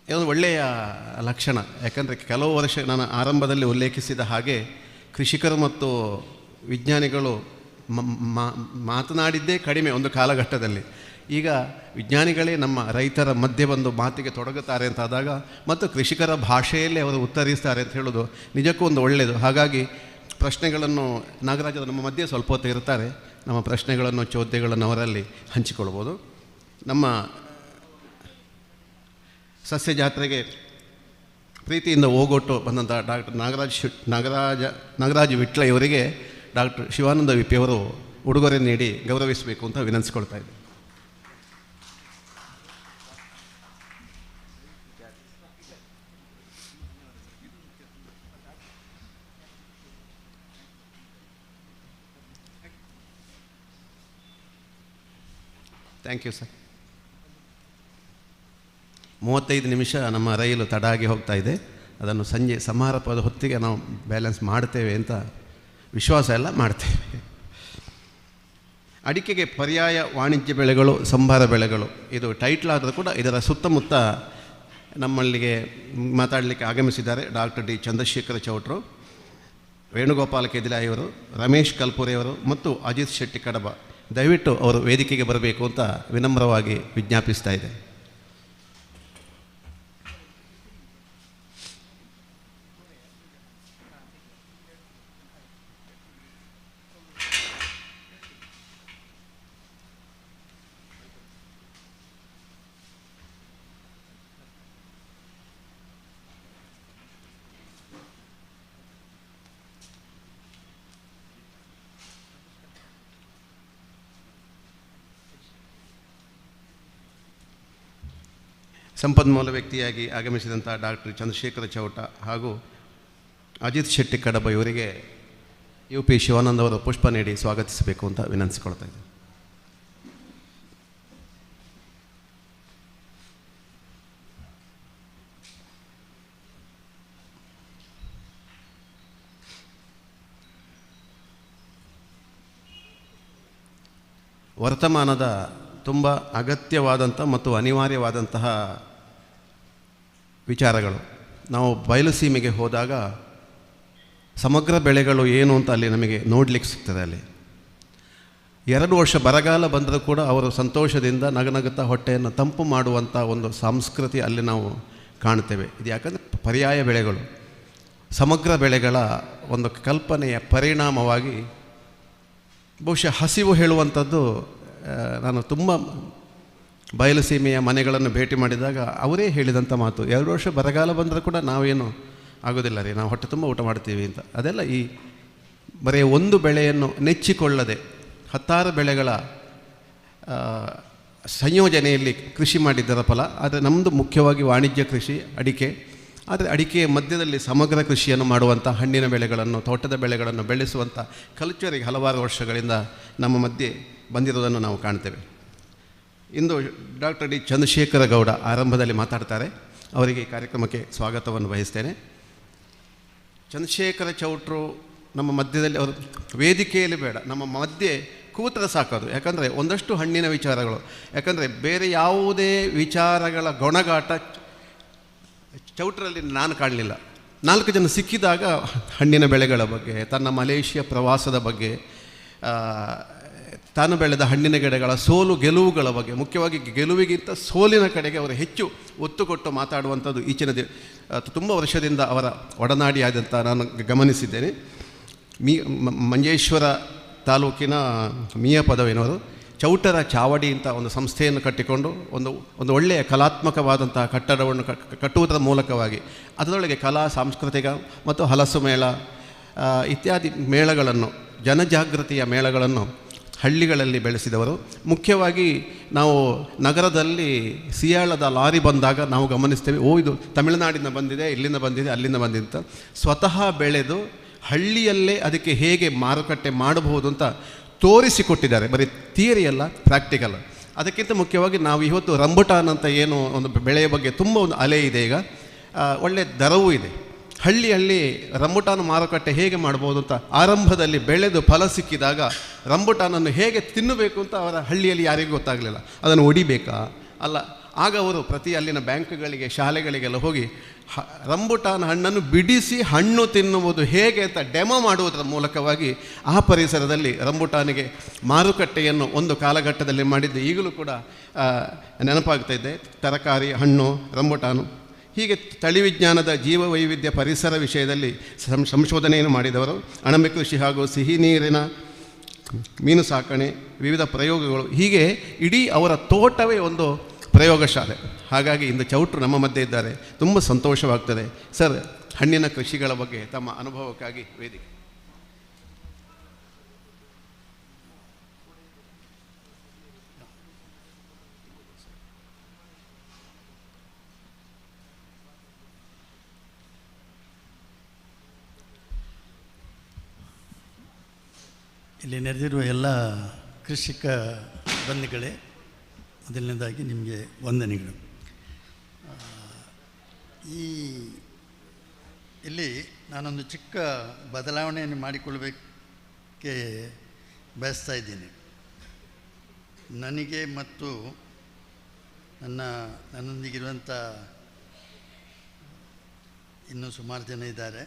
ಇದೊಂದು ಒಳ್ಳೆಯ ಲಕ್ಷಣ. ಯಾಕಂದರೆ ಕೆಲವು ವರ್ಷ ನಾನು ಆರಂಭದಲ್ಲಿ ಉಲ್ಲೇಖಿಸಿದ ಹಾಗೆ ಕೃಷಿಕರು ಮತ್ತು ವಿಜ್ಞಾನಿಗಳು ಮಾತನಾಡಿದ್ದೇ ಕಡಿಮೆ ಒಂದು ಕಾಲಘಟ್ಟದಲ್ಲಿ. ಈಗ ವಿಜ್ಞಾನಿಗಳೇ ನಮ್ಮ ರೈತರ ಮಧ್ಯೆ ಬಂದು ಮಾತಿಗೆ ತೊಡಗುತ್ತಾರೆ ಅಂತಾದಾಗ ಮತ್ತು ಕೃಷಿಕರ ಭಾಷೆಯಲ್ಲೇ ಅವರು ಉತ್ತರಿಸ್ತಾರೆ ಅಂತ ಹೇಳೋದು ನಿಜಕ್ಕೂ ಒಂದು ಒಳ್ಳೆಯದು. ಹಾಗಾಗಿ ಪ್ರಶ್ನೆಗಳನ್ನು ನಾಗರಾಜರು ನಮ್ಮ ಮಧ್ಯೆ ಸ್ವಲ್ಪ ಹೊತ್ತು ಇರ್ತಾರೆ. ನಮ್ಮ ಪ್ರಶ್ನೆಗಳನ್ನು, ಚೋದ್ಯಗಳನ್ನು ಅವರಲ್ಲಿ ಹಂಚಿಕೊಳ್ಬೋದು. ನಮ್ಮ ಸಸ್ಯ ಜಾತ್ರೆಗೆ ಪ್ರೀತಿಯಿಂದ ಹೋಗೊಟ್ಟು ಬಂದಂಥ ಡಾಕ್ಟರ್ ನಾಗರಾಜ್ ವಿಟ್ಲ ಇವರಿಗೆ ಡಾಕ್ಟರ್ ಶಿವಾನಂದ ವಿ.ಪಿ. ಅವರು ಉಡುಗೊರೆ ನೀಡಿ ಗೌರವಿಸಬೇಕು ಅಂತ ವಿನಂತಿಸ್ಕೊಳ್ತಾ ಇದ್ದೆ. Thank you sir. 35 ನಿಮಿಷ ನಮ್ಮ ರೈಲು ತಡಾಗಿ ಹೋಗ್ತಾ ಇದೆ. ಅದನ್ನು ಸಂಜೆ ಸಮಾರೋಪದ ಹೊತ್ತಿಗೆ ನಾವು ಬ್ಯಾಲೆನ್ಸ್ ಮಾಡ್ತೇವೆ ಅಂತ ವಿಶ್ವಾಸ ಎಲ್ಲ ಮಾಡ್ತೇವೆ. ಅಡಿಕೆಗೆ ಪರ್ಯಾಯ ವಾಣಿಜ್ಯ ಬೆಳೆಗಳು, ಸಂಬಾರ ಬೆಳೆಗಳು, ಇದು ಟೈಟ್ಲ್ ಆದರೂ ಕೂಡ ಇದರ ಸುತ್ತಮುತ್ತ ನಮ್ಮಲ್ಲಿಗೆ ಮಾತಾಡಲಿಕ್ಕೆ ಆಗಮಿಸಿದ್ದಾರೆ ಡಾಕ್ಟರ್ ಡಿ ಚಂದ್ರಶೇಖರ ಚೌಟ್ರು, ವೇಣುಗೋಪಾಲ ಕೆದಿಲಾಯಿಯವರು, ರಮೇಶ್ ಕಲ್ಪುರೆಯವರು ಮತ್ತು ಅಜಿತ್ ಶೆಟ್ಟಿ ಕಡಬ. ದಯವಿಟ್ಟು ಅವರು ವೇದಿಕೆಗೆ ಬರಬೇಕು ಅಂತ ವಿನಮ್ರವಾಗಿ ವಿಜ್ಞಾಪಿಸ್ತಾ ಇದೆ. ಸಂಪನ್ಮೂಲ ವ್ಯಕ್ತಿಯಾಗಿ ಆಗಮಿಸಿದಂಥ ಡಾಕ್ಟರ್ ಚಂದ್ರಶೇಖರ ಚೌಟ ಹಾಗೂ ಅಜಿತ್ ಶೆಟ್ಟಿ ಕಡಬ ಇವರಿಗೆ UP ಶಿವಾನಂದ ಅವರು ಪುಷ್ಪ ನೀಡಿ ಸ್ವಾಗತಿಸಬೇಕು ಅಂತ ವಿನಂತಿಸಿಕೊಳ್ತಾ ಇದ್ದೀನಿ. ವರ್ತಮಾನದ ತುಂಬ ಅಗತ್ಯವಾದಂಥ ಮತ್ತು ಅನಿವಾರ್ಯವಾದಂತಹ ವಿಚಾರಗಳು. ನಾವು ಬಯಲುಸೀಮೆಗೆ ಹೋದಾಗ ಸಮಗ್ರ ಬೆಳೆಗಳು ಏನು ಅಂತ ಅಲ್ಲಿ ನಮಗೆ ನೋಡಲಿಕ್ಕೆ ಸಿಗ್ತದೆ. ಅಲ್ಲಿ 2 ವರ್ಷ ಬರಗಾಲ ಬಂದರೂ ಕೂಡ ಅವರು ಸಂತೋಷದಿಂದ ನಗನಗುತ್ತಾ ಹೊಟ್ಟೆಯನ್ನು ತಂಪು ಮಾಡುವಂಥ ಒಂದು ಸಂಸ್ಕೃತಿ ಅಲ್ಲಿ ನಾವು ಕಾಣ್ತೇವೆ. ಇದು ಯಾಕಂದರೆ ಪರ್ಯಾಯ ಬೆಳೆಗಳು, ಸಮಗ್ರ ಬೆಳೆಗಳ ಒಂದು ಕಲ್ಪನೆಯ ಪರಿಣಾಮವಾಗಿ ಬಹುಶಃ ಹಸಿವು ಹೇಳುವಂಥದ್ದು. ನಾನು ತುಂಬ ಬಯಲುಸೀಮೆಯ ಮನೆಗಳನ್ನು ಭೇಟಿ ಮಾಡಿದಾಗ ಅವರೇ ಹೇಳಿದಂಥ ಮಾತು, 2 ವರ್ಷ ಬರಗಾಲ ಬಂದರೂ ಕೂಡ ನಾವೇನು ಆಗೋದಿಲ್ಲ ರೀ, ನಾವು ಹೊಟ್ಟೆ ತುಂಬ ಊಟ ಮಾಡ್ತೀವಿ ಅಂತ. ಅದೆಲ್ಲ ಈ ಬರೀ ಒಂದು ಬೆಳೆಯನ್ನು ನೆಚ್ಚಿಕೊಳ್ಳದೆ 10 ಬೆಳೆಗಳ ಸಂಯೋಜನೆಯಲ್ಲಿ ಕೃಷಿ ಮಾಡಿದ್ದರ ಫಲ. ಆದರೆ ನಮ್ಮದು ಮುಖ್ಯವಾಗಿ ವಾಣಿಜ್ಯ ಕೃಷಿ ಅಡಿಕೆ. ಆದರೆ ಅಡಿಕೆಯ ಮಧ್ಯದಲ್ಲಿ ಸಮಗ್ರ ಕೃಷಿಯನ್ನು ಮಾಡುವಂಥ, ಹಣ್ಣಿನ ಬೆಳೆಗಳನ್ನು, ತೋಟದ ಬೆಳೆಗಳನ್ನು ಬೆಳೆಸುವಂಥ ಕಲ್ಚರಿಗೆ ಹಲವಾರು ವರ್ಷಗಳಿಂದ ನಮ್ಮ ಮಧ್ಯೆ ಬಂದಿರೋದನ್ನು ನಾವು ಕಾಣ್ತೇವೆ. ಇಂದು ಡಾಕ್ಟರ್ ಡಿ ಚಂದ್ರಶೇಖರ ಗೌಡ ಆರಂಭದಲ್ಲಿ ಮಾತಾಡ್ತಾರೆ. ಅವರಿಗೆ ಈ ಕಾರ್ಯಕ್ರಮಕ್ಕೆ ಸ್ವಾಗತವನ್ನು ಬಯಸ್ತೇನೆ. ಚಂದ್ರಶೇಖರ ಚೌಟ್ರು ನಮ್ಮ ಮಧ್ಯದಲ್ಲಿ, ಅವರು ವೇದಿಕೆಯಲ್ಲಿ ಬೇಡ, ನಮ್ಮ ಮಧ್ಯೆ ಕೂತರೆ ಸಾಕೋದು. ಯಾಕಂದರೆ ಒಂದಷ್ಟು ಹಣ್ಣಿನ ವಿಚಾರಗಳು, ಯಾಕಂದರೆ ಬೇರೆ ಯಾವುದೇ ವಿಚಾರಗಳ ಗೊಣಗಾಟ ಚೌಟ್ರಲ್ಲಿ ನಾನು ಕಾಣಲಿಲ್ಲ. 4 ಜನ ಸಿಕ್ಕಿದಾಗ ಹಣ್ಣಿನ ಬೆಳೆಗಳ ಬಗ್ಗೆ, ತನ್ನ ಮಲೇಷಿಯಾ ಪ್ರವಾಸದ ಬಗ್ಗೆ, ತಾನು ಬೆಳೆದ ಹಣ್ಣಿನ ಗಿಡಗಳ ಸೋಲು ಗೆಲುವುಗಳ ಬಗ್ಗೆ, ಮುಖ್ಯವಾಗಿ ಗೆಲುವಿಗಿಂತ ಸೋಲಿನ ಕಡೆಗೆ ಅವರು ಹೆಚ್ಚು ಒತ್ತು ಕೊಟ್ಟು ಮಾತಾಡುವಂಥದ್ದು ಈಚಿನ ತುಂಬ ವರ್ಷದಿಂದ ಅವರ ಒಡನಾಡಿಯಾದಂಥ ನಾನು ಗಮನಿಸಿದ್ದೇನೆ. ಮಂಜೇಶ್ವರ ತಾಲೂಕಿನ ಮಿಯಾಪದವಿನವರು ಚೌಟರ ಚಾವಡಿ ಅಂತ ಒಂದು ಸಂಸ್ಥೆಯನ್ನು ಕಟ್ಟಿಕೊಂಡು ಒಂದು ಒಳ್ಳೆಯ ಕಲಾತ್ಮಕವಾದಂತಹ ಕಟ್ಟಡವನ್ನು ಕಟ್ಟುವುದರ ಮೂಲಕವಾಗಿ ಅದರೊಳಗೆ ಕಲಾ ಸಾಂಸ್ಕೃತಿಕ ಮತ್ತು ಹಲಸು ಮೇಳ ಇತ್ಯಾದಿ ಮೇಳಗಳನ್ನು, ಜನಜಾಗೃತಿಯ ಮೇಳಗಳನ್ನು ಹಳ್ಳಿಗಳಲ್ಲಿ ಬೆಳೆಸಿದವರು. ಮುಖ್ಯವಾಗಿ ನಾವು ನಗರದಲ್ಲಿ ಸಿಯಾಳದ ಲಾರಿ ಬಂದಾಗ ನಾವು ಗಮನಿಸ್ತೇವೆ, ಇದು ತಮಿಳುನಾಡಿನ ಬಂದಿದೆ, ಇಲ್ಲಿಂದ ಬಂದಿದೆ, ಅಲ್ಲಿಂದ ಬಂದಿದೆ ಅಂತ. ಸ್ವತಃ ಬೆಳೆದು ಹಳ್ಳಿಯಲ್ಲೇ ಅದಕ್ಕೆ ಹೇಗೆ ಮಾರುಕಟ್ಟೆ ಮಾಡಬಹುದು ಅಂತ ತೋರಿಸಿಕೊಟ್ಟಿದ್ದಾರೆ. ಬರೀ ಥಿಯರಿ ಅಲ್ಲ, ಪ್ರಾಕ್ಟಿಕಲ್. ಅದಕ್ಕಿಂತ ಮುಖ್ಯವಾಗಿ ನಾವು ಇವತ್ತು ರಂಬುಟಾನ್ ಅಂತ ಏನು ಒಂದು ಬೆಳೆಯ ಬಗ್ಗೆ ತುಂಬ ಒಂದು ಅಲೆ ಇದೆ. ಈಗ ಒಳ್ಳೆಯ ದರವೂ ಇದೆ. ಹಳ್ಳಿಯಲ್ಲಿ ರಂಬುಟಾನ್ ಮಾರುಕಟ್ಟೆ ಹೇಗೆ ಮಾಡ್ಬೋದು ಅಂತ ಆರಂಭದಲ್ಲಿ ಬೆಳೆದು ಫಲ ಸಿಕ್ಕಿದಾಗ ರಂಬುಟಾನನ್ನು ಹೇಗೆ ತಿನ್ನಬೇಕು ಅಂತ ಅವರ ಹಳ್ಳಿಯಲ್ಲಿ ಯಾರಿಗೂ ಗೊತ್ತಾಗಲಿಲ್ಲ. ಅದನ್ನು ಒಡಿಬೇಕಾ ಅಲ್ಲ. ಆಗ ಅವರು ಪ್ರತಿ ಅಲ್ಲಿನ ಬ್ಯಾಂಕ್ಗಳಿಗೆ, ಶಾಲೆಗಳಿಗೆಲ್ಲ ಹೋಗಿ ರಂಬುಟಾನ್ ಹಣ್ಣನ್ನು ಬಿಡಿಸಿ ಹಣ್ಣು ತಿನ್ನುವುದು ಹೇಗೆ ಅಂತ ಡೆಮೋ ಮಾಡುವುದರ ಮೂಲಕವಾಗಿ ಆ ಪರಿಸರದಲ್ಲಿ ರಂಬುಟಾನಿಗೆ ಮಾರುಕಟ್ಟೆಯನ್ನು ಒಂದು ಕಾಲಘಟ್ಟದಲ್ಲಿ ಮಾಡಿದ್ದು ಈಗಲೂ ಕೂಡ ನೆನಪಾಗ್ತಾ ಇದೆ. ತರಕಾರಿ, ಹಣ್ಣು, ರಂಬುಟಾನು ಹೀಗೆ ತಳಿ ವಿಜ್ಞಾನದ ಜೀವ ವೈವಿಧ್ಯ ಪರಿಸರ ವಿಷಯದಲ್ಲಿ ಸಂಶೋಧನೆಯನ್ನು ಮಾಡಿದವರು. ಅಣಬೆ ಕೃಷಿ ಹಾಗೂ ಸಿಹಿ ನೀರಿನ ಮೀನು ಸಾಕಣೆ, ವಿವಿಧ ಪ್ರಯೋಗಗಳು, ಹೀಗೆ ಇಡೀ ಅವರ ತೋಟವೇ ಒಂದು ಪ್ರಯೋಗಶಾಲೆ. ಹಾಗಾಗಿ ಇಂದು ಚೌಟ್ರು ನಮ್ಮ ಮಧ್ಯೆ ಇದ್ದಾರೆ, ತುಂಬ ಸಂತೋಷವಾಗ್ತದೆ. ಸರ್, ಹಣ್ಣಿನ ಕೃಷಿಗಳ ಬಗ್ಗೆ ತಮ್ಮ ಅನುಭವಕ್ಕಾಗಿ ವೇದಿಕೆ. ಇಲ್ಲಿ ನೆರೆದಿರುವ ಎಲ್ಲ ಕೃಷಿಕ ಬಂಧುಗಳೇ, ಮೊದಲನೇದಾಗಿ ನಿಮಗೆ ವಂದನೆಗಳು. ಇಲ್ಲಿ ನಾನೊಂದು ಚಿಕ್ಕ ಬದಲಾವಣೆಯನ್ನು ಮಾಡಿಕೊಳ್ಳಬೇಕೆ ಬಯಸ್ತಾ ಇದ್ದೀನಿ. ನನಗೆ ಮತ್ತು ನನ್ನೊಂದಿಗಿರುವಂಥ ಇನ್ನೂ ಸುಮಾರು ಜನ ಇದ್ದಾರೆ.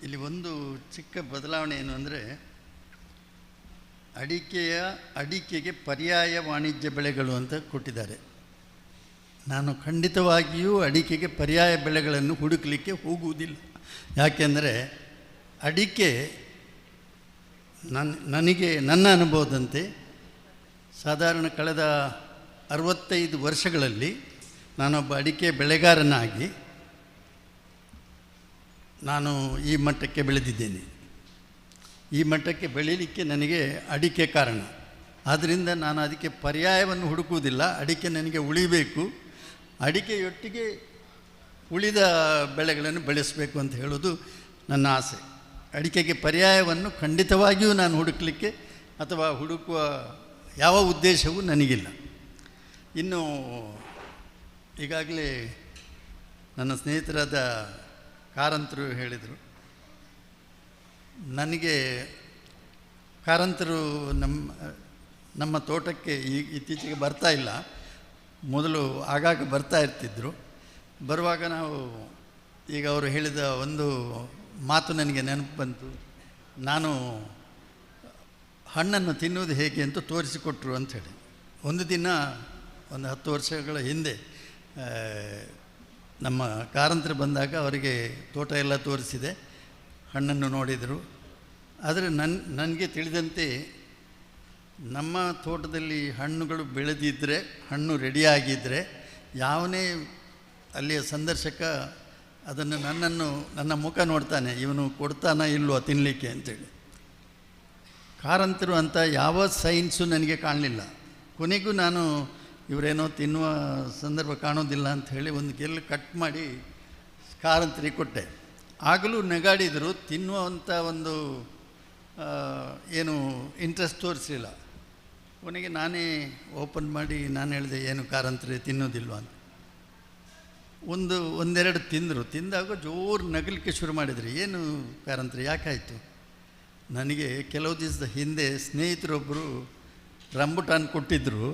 ಇಲ್ಲಿ ಒಂದು ಚಿಕ್ಕ ಬದಲಾವಣೆ ಏನು ಅಂದರೆ, ಅಡಿಕೆಗೆ ಪರ್ಯಾಯ ವಾಣಿಜ್ಯ ಬೆಳೆಗಳು ಅಂತ ಕೊಟ್ಟಿದ್ದಾರೆ. ನಾನು ಖಂಡಿತವಾಗಿಯೂ ಅಡಿಕೆಗೆ ಪರ್ಯಾಯ ಬೆಳೆಗಳನ್ನು ಹುಡುಕಲಿಕ್ಕೆ ಹೋಗುವುದಿಲ್ಲ. ಯಾಕೆಂದರೆ ಅಡಿಕೆ ನನ್ನ ಅನುಭವದಂತೆ ಸಾಧಾರಣ ಕಳೆದ 65 ವರ್ಷಗಳಲ್ಲಿ ನಾನೊಬ್ಬ ಅಡಿಕೆ ಬೆಳೆಗಾರನಾಗಿ ನಾನು ಈ ಮಟ್ಟಕ್ಕೆ ಬೆಳೆದಿದ್ದೇನೆ. ಈ ಮಟ್ಟಕ್ಕೆ ಬೆಳೀಲಿಕ್ಕೆ ನನಗೆ ಅಡಿಕೆ ಕಾರಣ. ಆದ್ದರಿಂದ ನಾನು ಅದಕ್ಕೆ ಪರ್ಯಾಯವನ್ನು ಹುಡುಕುವುದಿಲ್ಲ. ಅಡಿಕೆ ನನಗೆ ಉಳಿಬೇಕು, ಅಡಿಕೆಯೊಟ್ಟಿಗೆ ಉಳಿದ ಬೆಳೆಗಳನ್ನು ಬೆಳೆಸಬೇಕು ಅಂತ ಹೇಳೋದು ನನ್ನ ಆಸೆ. ಅಡಿಕೆಗೆ ಪರ್ಯಾಯವನ್ನು ಖಂಡಿತವಾಗಿಯೂ ನಾನು ಹುಡುಕಲಿಕ್ಕೆ ಅಥವಾ ಹುಡುಕುವ ಯಾವ ಉದ್ದೇಶವೂ ನನಗಿಲ್ಲ. ಇನ್ನು ಈಗಾಗಲೇ ನನ್ನ ಸ್ನೇಹಿತರಾದ ಕಾರಂತರು ಹೇಳಿದರು, ನನಗೆ ಕಾರಂತರು ನಮ್ಮ ತೋಟಕ್ಕೆ ಇತ್ತೀಚೆಗೆ ಬರ್ತಾ ಇಲ್ಲ, ಮೊದಲು ಆಗಾಗ ಬರ್ತಾ ಇರ್ತಿದ್ರು. ಬರುವಾಗ ನಾವು ಈಗ ಅವರು ಹೇಳಿದ ಒಂದು ಮಾತು ನನಗೆ ನೆನಪು ಬಂತು. ನಾನು ಹಣ್ಣನ್ನು ತಿನ್ನುವುದು ಹೇಗೆ ಅಂತ ತೋರಿಸಿಕೊಟ್ರು ಅಂಥೇಳಿ. ಒಂದು ದಿನ ಒಂದು 10 ವರ್ಷಗಳ ಹಿಂದೆ ನಮ್ಮ ಕಾರಂತರು ಬಂದಾಗ ಅವರಿಗೆ ತೋಟ ಎಲ್ಲ ತೋರಿಸಿದೆ, ಹಣ್ಣನ್ನು ನೋಡಿದರು. ಆದರೆ ನನಗೆ ತಿಳಿದಂತೆ ನಮ್ಮ ತೋಟದಲ್ಲಿ ಹಣ್ಣುಗಳು ಬೆಳೆದಿದ್ದರೆ, ಹಣ್ಣು ರೆಡಿಯಾಗಿದ್ದರೆ ಯಾವನೇ ಅಲ್ಲಿಯ ಸಂದರ್ಶಕ ಅದನ್ನು ನನ್ನ ಮುಖ ನೋಡ್ತಾನೆ, ಇವನು ಕೊಡ್ತಾನ ಇಲ್ವೋ ತಿನ್ನಲಿಕ್ಕೆ ಅಂತೇಳಿ. ಕಾರಂತರು ಅಂತ ಯಾವ ಸೈನ್ಸು ನನಗೆ ಕಾಣಲಿಲ್ಲ. ಕೊನೆಗೂ ನಾನು ಇವರೇನೋ ತಿನ್ನುವ ಸಂದರ್ಭ ಕಾಣೋದಿಲ್ಲ ಅಂಥೇಳಿ ಒಂದು ಗೆಲ್ಲು ಕಟ್ ಮಾಡಿ ಕಾರಂತರಿಗೆ ಕೊಟ್ಟೆ. ಆಗಲೂ ನೆಗಾಡಿದರು, ತಿನ್ನುವಂಥ ಒಂದು ಏನು ಇಂಟ್ರೆಸ್ಟ್ ತೋರಿಸಲಿಲ್ಲ. ಕೊನೆಗೆ ನಾನೇ ಓಪನ್ ಮಾಡಿ ನಾನು ಹೇಳಿದೆ, ಏನು ಕಾರಂತರೇ ತಿನ್ನೋದಿಲ್ವ ಅಂತ. ಒಂದೆರಡು ತಿಂದರು. ತಿಂದಾಗ ಜೋರು ನಗಲಿಕ್ಕೆ ಶುರು ಮಾಡಿದರು. ಏನು ಕಾರಂತರೇ ಯಾಕಾಯಿತು? ನನಗೆ ಕೆಲವು ದಿವಸದ ಹಿಂದೆ ಸ್ನೇಹಿತರೊಬ್ಬರು ರಂಬುಟಾನ್ ಕೊಟ್ಟಿದ್ದರು.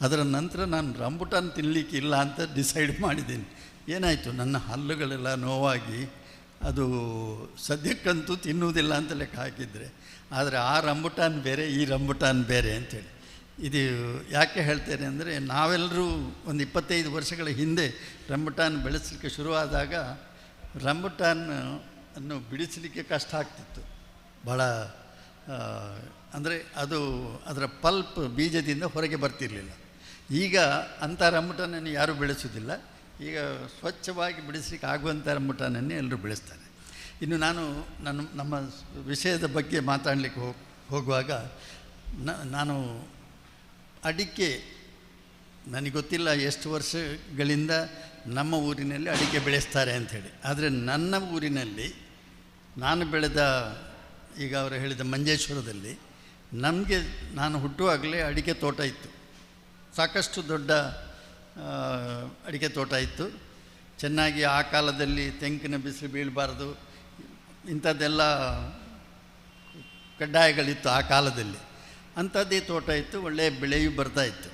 ಅದರ ನಂತರ ನಾನು ರಂಬುಟಾನ್ ತಿನ್ನಲಿಕ್ಕೆ ಇಲ್ಲ ಅಂತ ಡಿಸೈಡ್ ಮಾಡಿದ್ದೀನಿ. ಏನಾಯಿತು, ನನ್ನ ಹಲ್ಲುಗಳೆಲ್ಲ ನೋವಾಗಿ ಅದು ಸದ್ಯಕ್ಕಂತೂ ತಿನ್ನುವುದಿಲ್ಲ ಅಂತ ಲೆಕ್ಕ ಹಾಕಿದರೆ, ಆದರೆ ಆ ರಂಬುಟಾನ್ ಬೇರೆ, ಈ ರಂಬುಟಾನ್ ಬೇರೆ ಅಂಥೇಳಿ. ಇದು ಯಾಕೆ ಹೇಳ್ತೇನೆ ಅಂದರೆ, ನಾವೆಲ್ಲರೂ ಒಂದು 25 ವರ್ಷಗಳ ಹಿಂದೆ ರಂಬುಟಾನ್ ಬೆಳೆಸಲಿಕ್ಕೆ ಶುರುವಾದಾಗ ರಂಬುಟಾನ್ ಅನ್ನು ಬಿಡಿಸಲಿಕ್ಕೆ ಕಷ್ಟ ಆಗ್ತಿತ್ತು. ಭಾಳ ಅಂದರೆ ಅದು ಅದರ ಪಲ್ಪ್ ಬೀಜದಿಂದ ಹೊರಗೆ ಬರ್ತಿರಲಿಲ್ಲ. ಈಗ ಅಂಥ ರಂಬುಟಾನನ್ನು ಯಾರೂ ಬೆಳೆಸೋದಿಲ್ಲ. ಈಗ ಸ್ವಚ್ಛವಾಗಿ ಬೆಳೆಸಲಿಕ್ಕೆ ಆಗುವಂಥ ರಂಬುಟಾನನ್ನೇ ಎಲ್ಲರೂ ಬೆಳೆಸ್ತಾರೆ. ಇನ್ನು ನಾನು ನಮ್ಮ ವಿಷಯದ ಬಗ್ಗೆ ಮಾತಾಡಲಿಕ್ಕೆ ಹೋಗುವಾಗ ನಾನು ಅಡಿಕೆ ನನಗೆ ಗೊತ್ತಿಲ್ಲ ಎಷ್ಟು ವರ್ಷಗಳಿಂದ ನಮ್ಮ ಊರಿನಲ್ಲಿ ಅಡಿಕೆ ಬೆಳೆಸ್ತಾರೆ ಅಂಥೇಳಿ. ಆದರೆ ನನ್ನ ಊರಿನಲ್ಲಿ ನಾನು ಬೆಳೆದ, ಈಗ ಅವರು ಹೇಳಿದ ಮಂಜೇಶ್ವರದಲ್ಲಿ ನಮಗೆ ನಾನು ಹುಟ್ಟುವಾಗಲೇ ಅಡಿಕೆ ತೋಟ ಇತ್ತು. ಸಾಕಷ್ಟು ದೊಡ್ಡ ಅಡಿಕೆ ತೋಟ ಇತ್ತು. ಚೆನ್ನಾಗಿ ಆ ಕಾಲದಲ್ಲಿ ತೆಂಕಿನ ಬಿಸಿಲು ಬೀಳಬಾರ್ದು ಇಂಥದ್ದೆಲ್ಲ ಕಡ್ಡಾಯಗಳಿತ್ತು ಆ ಕಾಲದಲ್ಲಿ. ಅಂಥದ್ದೇ ತೋಟ ಇತ್ತು, ಒಳ್ಳೆಯ ಬೆಳೆಯೂ ಬರ್ತಾಯಿತ್ತು.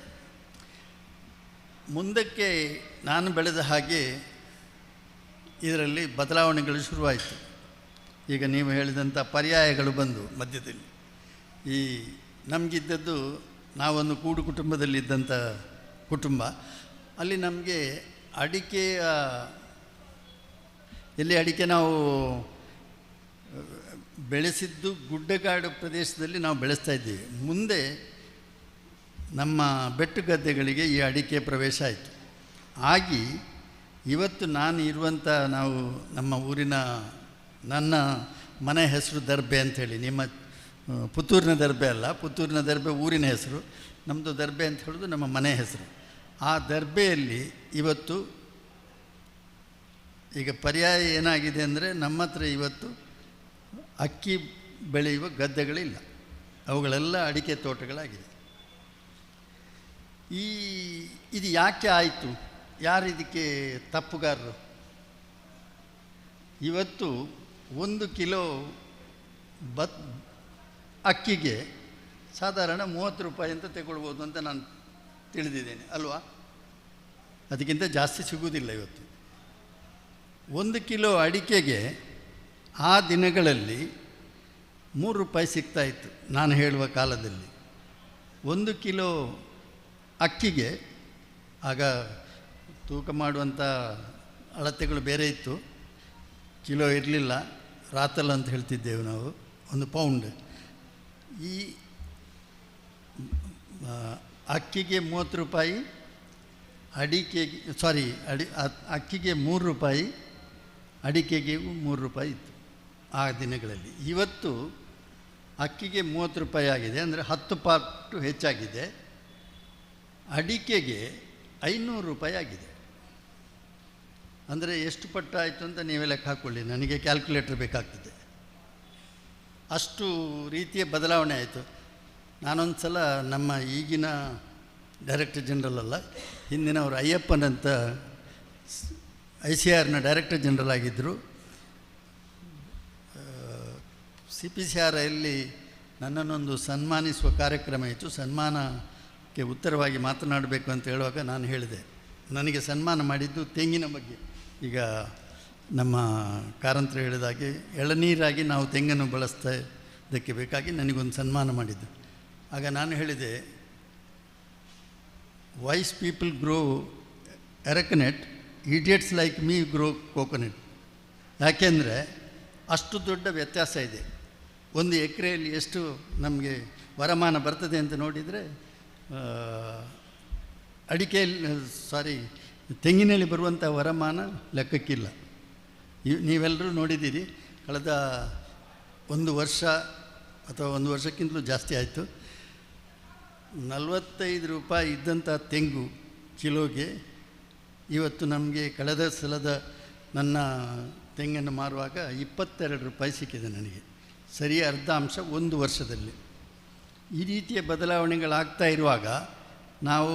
ಮುಂದಕ್ಕೆ ನಾನು ಬೆಳೆದ ಹಾಗೆ ಇದರಲ್ಲಿ ಬದಲಾವಣೆಗಳು ಶುರುವಾಯಿತು. ಈಗ ನೀವು ಹೇಳಿದಂಥ ಪರ್ಯಾಯಗಳು ಬಂದು ಮಧ್ಯದಲ್ಲಿ. ಈ ನಮಗಿದ್ದದ್ದು ನಾವೊಂದು ಕೂಡು ಕುಟುಂಬದಲ್ಲಿದ್ದಂಥ ಕುಟುಂಬ. ಅಲ್ಲಿ ನಮಗೆ ಅಡಿಕೆಯ ಎಲ್ಲಿ ಅಡಿಕೆ ನಾವು ಬೆಳೆಸಿದ್ದು ಗುಡ್ಡಗಾಡು ಪ್ರದೇಶದಲ್ಲಿ ನಾವು ಬೆಳೆಸ್ತಾ ಇದ್ದೀವಿ. ಮುಂದೆ ನಮ್ಮ ಬೆಟ್ಟು ಗದ್ದೆಗಳಿಗೆ ಈ ಅಡಿಕೆ ಪ್ರವೇಶ ಆಯಿತು. ಆಗಿ ಇವತ್ತು ನಾನು ಇರುವಂಥ ನಮ್ಮ ಊರಿನ ನನ್ನ ಮನೆ ಹೆಸರು ದರ್ಬೆ ಅಂಥೇಳಿ. ನಿಮ್ಮ ಪುತ್ತೂರಿನ ದರ್ಬೆ ಅಲ್ಲ, ಪುತ್ತೂರಿನ ದರ್ಬೆ ಊರಿನ ಹೆಸರು, ನಮ್ಮದು ದರ್ಬೆ ಅಂತ ಹೇಳೋದು ನಮ್ಮ ಮನೆ ಹೆಸರು. ಆ ದರ್ಬೆಯಲ್ಲಿ ಇವತ್ತು ಈಗ ಪರ್ಯಾಯ ಏನಾಗಿದೆ ಅಂದರೆ ನಮ್ಮ ಹತ್ರ ಇವತ್ತು ಅಕ್ಕಿ ಬೆಳೆಯುವ ಗದ್ದೆಗಳಿಲ್ಲ, ಅವುಗಳೆಲ್ಲ ಅಡಿಕೆ ತೋಟಗಳಾಗಿದೆ. ಇದು ಯಾಕೆ ಆಯಿತು? ಯಾರು ಇದಕ್ಕೆ ತಪ್ಪುಗಾರರು? ಇವತ್ತು 1 ಕಿಲೋ ಅಕ್ಕಿಗೆ ಸಾಧಾರಣ 30 ರೂಪಾಯಿ ಅಂತ ತಗೊಳ್ಬೋದು ಅಂತ ನಾನು ತಿಳಿದಿದ್ದೇನೆ ಅಲ್ವಾ? ಅದಕ್ಕಿಂತ ಜಾಸ್ತಿ ಸಿಗುವುದಿಲ್ಲ ಇವತ್ತು. 1 ಕಿಲೋ ಅಡಿಕೆಗೆ ಆ ದಿನಗಳಲ್ಲಿ 3 ರೂಪಾಯಿ ಸಿಗ್ತಾಯಿತ್ತು ನಾನು ಹೇಳುವ ಕಾಲದಲ್ಲಿ. 1 ಕಿಲೋ ಅಕ್ಕಿಗೆ ಆಗ ತೂಕ ಮಾಡುವಂಥ ಅಳತೆಗಳು ಬೇರೆ ಇತ್ತು, ಕಿಲೋ ಇರಲಿಲ್ಲ, ರಾತಲ್ ಅಂತ ಹೇಳ್ತಿದ್ದೆವು ನಾವು, 1 ಪೌಂಡ್. ಈ ಅಕ್ಕಿಗೆ 30 ರೂಪಾಯಿ, ಅಡಿಕೆಗೆ ಅಕ್ಕಿಗೆ 3 ರೂಪಾಯಿ, ಅಡಿಕೆಗೆ 3 ರೂಪಾಯಿ ಇತ್ತು ಆ ದಿನಗಳಲ್ಲಿ. ಇವತ್ತು ಅಕ್ಕಿಗೆ 30 ರೂಪಾಯಿ ಆಗಿದೆ, ಅಂದರೆ 10 ಪಟ್ಟು ಹೆಚ್ಚಾಗಿದೆ. ಅಡಿಕೆಗೆ 500 ರೂಪಾಯಿ ಆಗಿದೆ. ಅಂದರೆ ಎಷ್ಟು ಪಟ್ಟು ಆಯಿತು ಅಂತ ನೀವೇ ಲೆಕ್ಕ ಹಾಕ್ಕೊಳ್ಳಿ, ನನಗೆ ಕ್ಯಾಲ್ಕುಲೇಟರ್ ಬೇಕಾಗ್ತದೆ. ಅಷ್ಟು ರೀತಿಯ ಬದಲಾವಣೆ ಆಯಿತು. ನಾನೊಂದು ಸಲ ನಮ್ಮ ಈಗಿನ ಡೈರೆಕ್ಟರ್ ಜನರಲ್ ಅಲ್ಲ, ಹಿಂದಿನವರು ಅಯ್ಯಪ್ಪನಂತ ICRನ ಡೈರೆಕ್ಟರ್ ಜನರಲ್ ಆಗಿದ್ದರು. CPCRಯಲ್ಲಿ ನನ್ನನ್ನೊಂದು ಸನ್ಮಾನಿಸುವ ಕಾರ್ಯಕ್ರಮ ಇತ್ತು. ಸನ್ಮಾನಕ್ಕೆ ಉತ್ತರವಾಗಿ ಮಾತನಾಡಬೇಕು ಅಂತ ಹೇಳುವಾಗ ನಾನು ಹೇಳಿದೆ, ನನಗೆ ಸನ್ಮಾನ ಮಾಡಿದ್ದು ತೆಂಗಿನ ಬಗ್ಗೆ. ಈಗ ನಮ್ಮ ಕಾರಂತರು ಹೇಳಿದಾಗೆ ಎಳನೀರಾಗಿ ನಾವು ತೆಂಗನ್ನು ಬಳಸ್ತಾ ಇದಕ್ಕೆ ಬೇಕಾಗಿ ನನಗೊಂದು ಸನ್ಮಾನ ಮಾಡಿದ್ದು. ಆಗ ನಾನು ಹೇಳಿದೆ, wise people grow arecanut, idiots like me grow coconut. ಯಾಕೆಂದರೆ ಅಷ್ಟು ದೊಡ್ಡ ವ್ಯತ್ಯಾಸ ಇದೆ. 1 ಎಕರೆಯಲ್ಲಿ ಎಷ್ಟು ನಮಗೆ ವರಮಾನ ಬರ್ತದೆ ಅಂತ ನೋಡಿದರೆ, ತೆಂಗಿನಲ್ಲಿ ಬರುವಂಥ ವರಮಾನ ಲೆಕ್ಕಕ್ಕಿಲ್ಲ. ನೀವೆಲ್ಲರೂ ನೋಡಿದ್ದೀರಿ, ಕಳೆದ 1 ವರ್ಷ ಅಥವಾ 1 ವರ್ಷಕ್ಕಿಂತಲೂ ಜಾಸ್ತಿ ಆಯಿತು, 45 ರೂಪಾಯಿ ಇದ್ದಂಥ ತೆಂಗು ಕಿಲೋಗೆ ಇವತ್ತು ನಮಗೆ ಕಳೆದ ಸಲದ ನನ್ನ ತೆಂಗನ್ನು ಮಾರುವಾಗ 22 ರೂಪಾಯಿ ಸಿಕ್ಕಿದೆ ನನಗೆ, ಸರಿ ಅರ್ಧ ಅಂಶ 1 ವರ್ಷದಲ್ಲಿ. ಈ ರೀತಿಯ ಬದಲಾವಣೆಗಳಾಗ್ತಾ ಇರುವಾಗ ನಾವು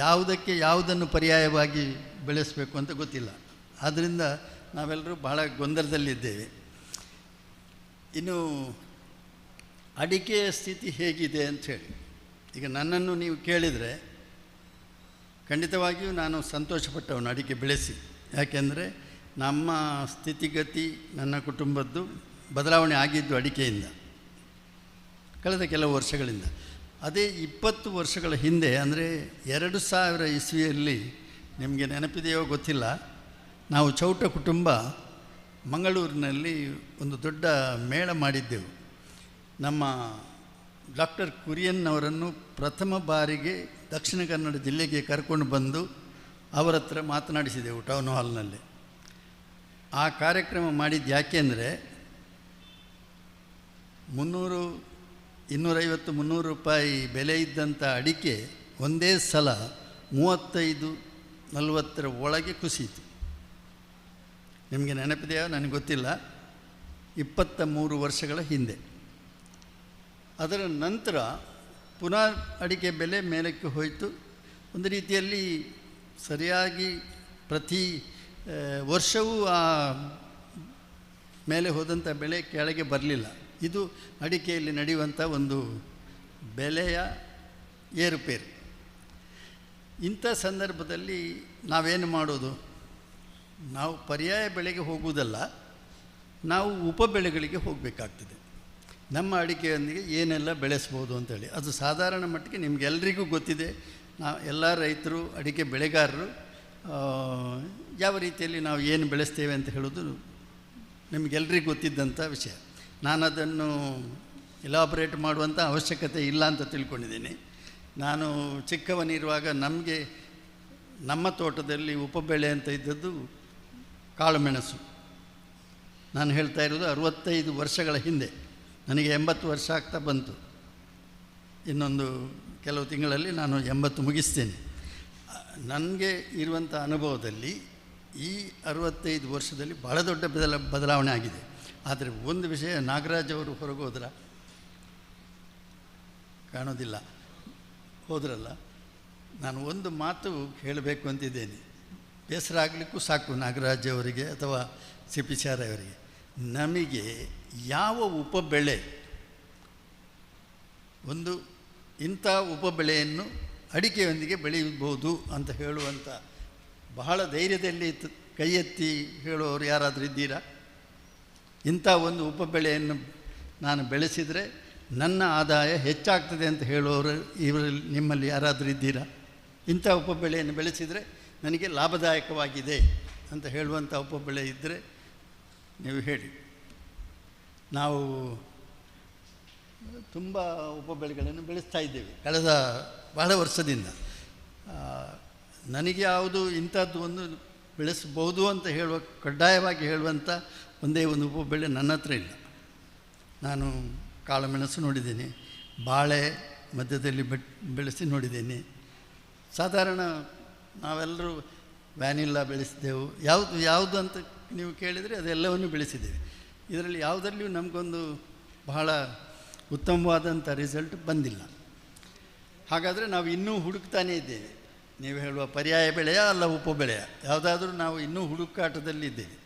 ಯಾವುದಕ್ಕೆ ಯಾವುದನ್ನು ಪರ್ಯಾಯವಾಗಿ ಬೆಳೆಸಬೇಕು ಅಂತ ಗೊತ್ತಿಲ್ಲ. ಆದ್ದರಿಂದ ನಾವೆಲ್ಲರೂ ಬಹಳ ಗೊಂದಲದಲ್ಲಿದ್ದೇವೆ. ಇನ್ನು ಅಡಿಕೆಯ ಸ್ಥಿತಿ ಹೇಗಿದೆ ಅಂಥೇಳಿ ಈಗ ನನ್ನನ್ನು ನೀವು ಕೇಳಿದರೆ ಖಂಡಿತವಾಗಿಯೂ ನಾನು ಸಂತೋಷಪಟ್ಟವನು ಅಡಿಕೆ ಬೆಳೆಸಿ. ಯಾಕೆಂದರೆ ನಮ್ಮ ಸ್ಥಿತಿಗತಿ ನನ್ನ ಕುಟುಂಬದ್ದು ಬದಲಾವಣೆ ಆಗಿದ್ದು ಅಡಿಕೆಯಿಂದ ಕಳೆದ ಕೆಲವು ವರ್ಷಗಳಿಂದ. ಅದೇ 20 ವರ್ಷಗಳ ಹಿಂದೆ, ಅಂದರೆ 2000 ಇಸ್ವಿಯಲ್ಲಿ, ನಿಮಗೆ ನೆನಪಿದೆಯೋ ಗೊತ್ತಿಲ್ಲ, ನಾವು ಚೌಟ ಕುಟುಂಬ ಮಂಗಳೂರಿನಲ್ಲಿ ಒಂದು ದೊಡ್ಡ ಮೇಳ ಮಾಡಿದ್ದೆವು. ನಮ್ಮ ಡಾಕ್ಟರ್ ಕುರಿಯನ್ ಅವರನ್ನು ಪ್ರಥಮ ಬಾರಿಗೆ ದಕ್ಷಿಣ ಕನ್ನಡ ಜಿಲ್ಲೆಗೆ ಕರ್ಕೊಂಡು ಬಂದು ಅವರ ಹತ್ರ ಮಾತನಾಡಿಸಿದೆವು ಟೌನ್ ಹಾಲ್ನಲ್ಲಿ. ಆ ಕಾರ್ಯಕ್ರಮ ಮಾಡಿದ್ದು ಯಾಕೆಂದರೆ 250-300 ರೂಪಾಯಿ ಬೆಲೆ ಇದ್ದಂಥ ಅಡಿಕೆ ಒಂದೇ ಸಲ 35-40 ಒಳಗೆ ಕುಸಿಯಿತು. ನಿಮಗೆ ನೆನಪಿದೆಯಾ ನನಗೆ ಗೊತ್ತಿಲ್ಲ, 23 ವರ್ಷಗಳ ಹಿಂದೆ. ಅದರ ನಂತರ ಪುನಃ ಅಡಿಕೆ ಬೆಲೆ ಮೇಲಕ್ಕೆ ಹೋಯಿತು. ಒಂದು ರೀತಿಯಲ್ಲಿ ಸರಿಯಾಗಿ ಪ್ರತಿ ವರ್ಷವೂ ಆ ಮೇಲೆ ಹೋದಂಥ ಬೆಲೆ ಕೆಳಗೆ ಬರಲಿಲ್ಲ. ಇದು ಅಡಿಕೆಯಲ್ಲಿ ನಡೆಯುವಂಥ ಒಂದು ಬೆಲೆಯ ಏರುಪೇರು. ಇಂಥ ಸಂದರ್ಭದಲ್ಲಿ ನಾವೇನು ಮಾಡೋದು? ನಾವು ಪರ್ಯಾಯ ಬೆಳೆಗೆ ಹೋಗುವುದಲ್ಲ, ನಾವು ಉಪಬೆಳೆಗಳಿಗೆ ಹೋಗಬೇಕಾಗ್ತದೆ. ನಮ್ಮ ಅಡಿಕೆಯೊಂದಿಗೆ ಏನೆಲ್ಲ ಬೆಳೆಸ್ಬೋದು ಅಂತೇಳಿ ಅದು ಸಾಧಾರಣ ಮಟ್ಟಿಗೆ ನಿಮಗೆಲ್ಲರಿಗೂ ಗೊತ್ತಿದೆ. ನಾವು ಎಲ್ಲ ರೈತರು, ಅಡಿಕೆ ಬೆಳೆಗಾರರು ಯಾವ ರೀತಿಯಲ್ಲಿ ನಾವು ಏನು ಬೆಳೆಸ್ತೇವೆ ಅಂತ ಹೇಳೋದು ನಿಮಗೆಲ್ಲರಿಗೂ ಗೊತ್ತಿದ್ದಂಥ ವಿಷಯ. ನಾನು ಅದನ್ನು ಎಲಾಬ್ರೇಟ್ ಮಾಡುವಂಥ ಅವಶ್ಯಕತೆ ಇಲ್ಲ ಅಂತ ತಿಳ್ಕೊಂಡಿದ್ದೀನಿ. ನಾನು ಚಿಕ್ಕವನಿರುವಾಗ ನಮ್ಮ ತೋಟದಲ್ಲಿ ಉಪಬೆಳೆ ಅಂತ ಇದ್ದದ್ದು ಕಾಳುಮೆಣಸು. ನಾನು ಹೇಳ್ತಾ ಇರೋದು 65 ವರ್ಷಗಳ ಹಿಂದೆ. ನನಗೆ 80 ವರ್ಷ ಆಗ್ತಾ ಬಂತು. ಇನ್ನೊಂದು ಕೆಲವು ತಿಂಗಳಲ್ಲಿ ನಾನು 80 ಮುಗಿಸ್ತೇನೆ. ನನಗೆ ಇರುವಂಥ ಅನುಭವದಲ್ಲಿ ಈ 65 ವರ್ಷದಲ್ಲಿ ಭಾಳ ದೊಡ್ಡ ಬದಲಾವಣೆ ಆಗಿದೆ. ಆದರೆ ಒಂದು ವಿಷಯ, ನಾಗರಾಜ್ ಅವರು ಹೊರಗೋದ್ರ ಕಾಣೋದಿಲ್ಲ, ಹೋದ್ರಲ್ಲ. ನಾನು ಒಂದು ಮಾತು ಹೇಳಬೇಕು ಅಂತಿದ್ದೇನೆ. ಬೇಸರ ಆಗಲಿಕ್ಕೂ ಸಾಕು ನಾಗರಾಜ್ ಅವರಿಗೆ ಅಥವಾ ಸಿ ಪಿ ಚಾರೆ ಅವರಿಗೆ. ನಮಗೆ ಯಾವ ಉಪಬೆಳೆ, ಒಂದು ಇಂಥ ಉಪಬೆಳೆಯನ್ನು ಅಡಿಕೆಯೊಂದಿಗೆ ಬೆಳೆಯಬಹುದು ಅಂತ ಹೇಳುವಂಥ ಬಹಳ ಧೈರ್ಯದಲ್ಲಿ ಕೈ ಎತ್ತಿ ಹೇಳುವವರು ಯಾರಾದರೂ ಇದ್ದೀರಾ? ಇಂಥ ಒಂದು ಉಪಬೆಳೆಯನ್ನು ನಾನು ಬೆಳೆಸಿದರೆ ನನ್ನ ಆದಾಯ ಹೆಚ್ಚಾಗ್ತದೆ ಅಂತ ಹೇಳುವವರು ಇವರಲ್ಲಿ ನಿಮ್ಮಲ್ಲಿ ಯಾರಾದರೂ ಇದ್ದೀರಾ? ಇಂಥ ಉಪಬೆಳೆಯನ್ನು ಬೆಳೆಸಿದರೆ ನನಗೆ ಲಾಭದಾಯಕವಾಗಿದೆ ಅಂತ ಹೇಳುವಂಥ ಉಪಬೆಳೆ ಇದ್ದರೆ ನೀವು ಹೇಳಿ. ನಾವು ತುಂಬ ಉಪಬೆಳೆಗಳನ್ನು ಬೆಳೆಸ್ತಾ ಇದ್ದೇವೆ ಕಳೆದ ಬಹಳ ವರ್ಷದಿಂದ. ನನಗೆ ಯಾವುದು ಇಂಥದ್ದು ಒಂದು ಬೆಳೆಸಬಹುದು ಅಂತ ಹೇಳುವ, ಕಡ್ಡಾಯವಾಗಿ ಹೇಳುವಂಥ ಒಂದೇ ಒಂದು ಉಪಬೆಳೆ ನನ್ನ ಹತ್ರ ಇಲ್ಲ. ನಾನು ಕಾಳುಮೆಣಸು ನೋಡಿದ್ದೇನೆ, ಬಾಳೆ ಮಧ್ಯದಲ್ಲಿ ಬೆಳೆಸಿ ನೋಡಿದ್ದೇನೆ. ಸಾಧಾರಣ ನಾವೆಲ್ಲರೂ ವ್ಯಾನಿಲ್ಲ ಬೆಳೆಸಿದೆವು. ಯಾವುದು ಅಂತ ನೀವು ಕೇಳಿದರೆ ಅದೆಲ್ಲವನ್ನು ಬೆಳೆಸಿದ್ದೇವೆ. ಇದರಲ್ಲಿ ಯಾವುದರಲ್ಲಿಯೂ ನಮಗೊಂದು ಬಹಳ ಉತ್ತಮವಾದಂಥ ರಿಸಲ್ಟ್ ಬಂದಿಲ್ಲ. ಹಾಗಾದರೆ ನಾವು ಇನ್ನೂ ಹುಡುಕ್ತಾನೇ ಇದ್ದೇವೆ. ನೀವು ಹೇಳುವ ಪರ್ಯಾಯ ಬೆಳೆಯ ಅಲ್ಲ ಉಪಬೆಳೆಯ ಯಾವುದಾದ್ರೂ ನಾವು ಇನ್ನೂ ಹುಡುಕಾಟದಲ್ಲಿದ್ದೇವೆ.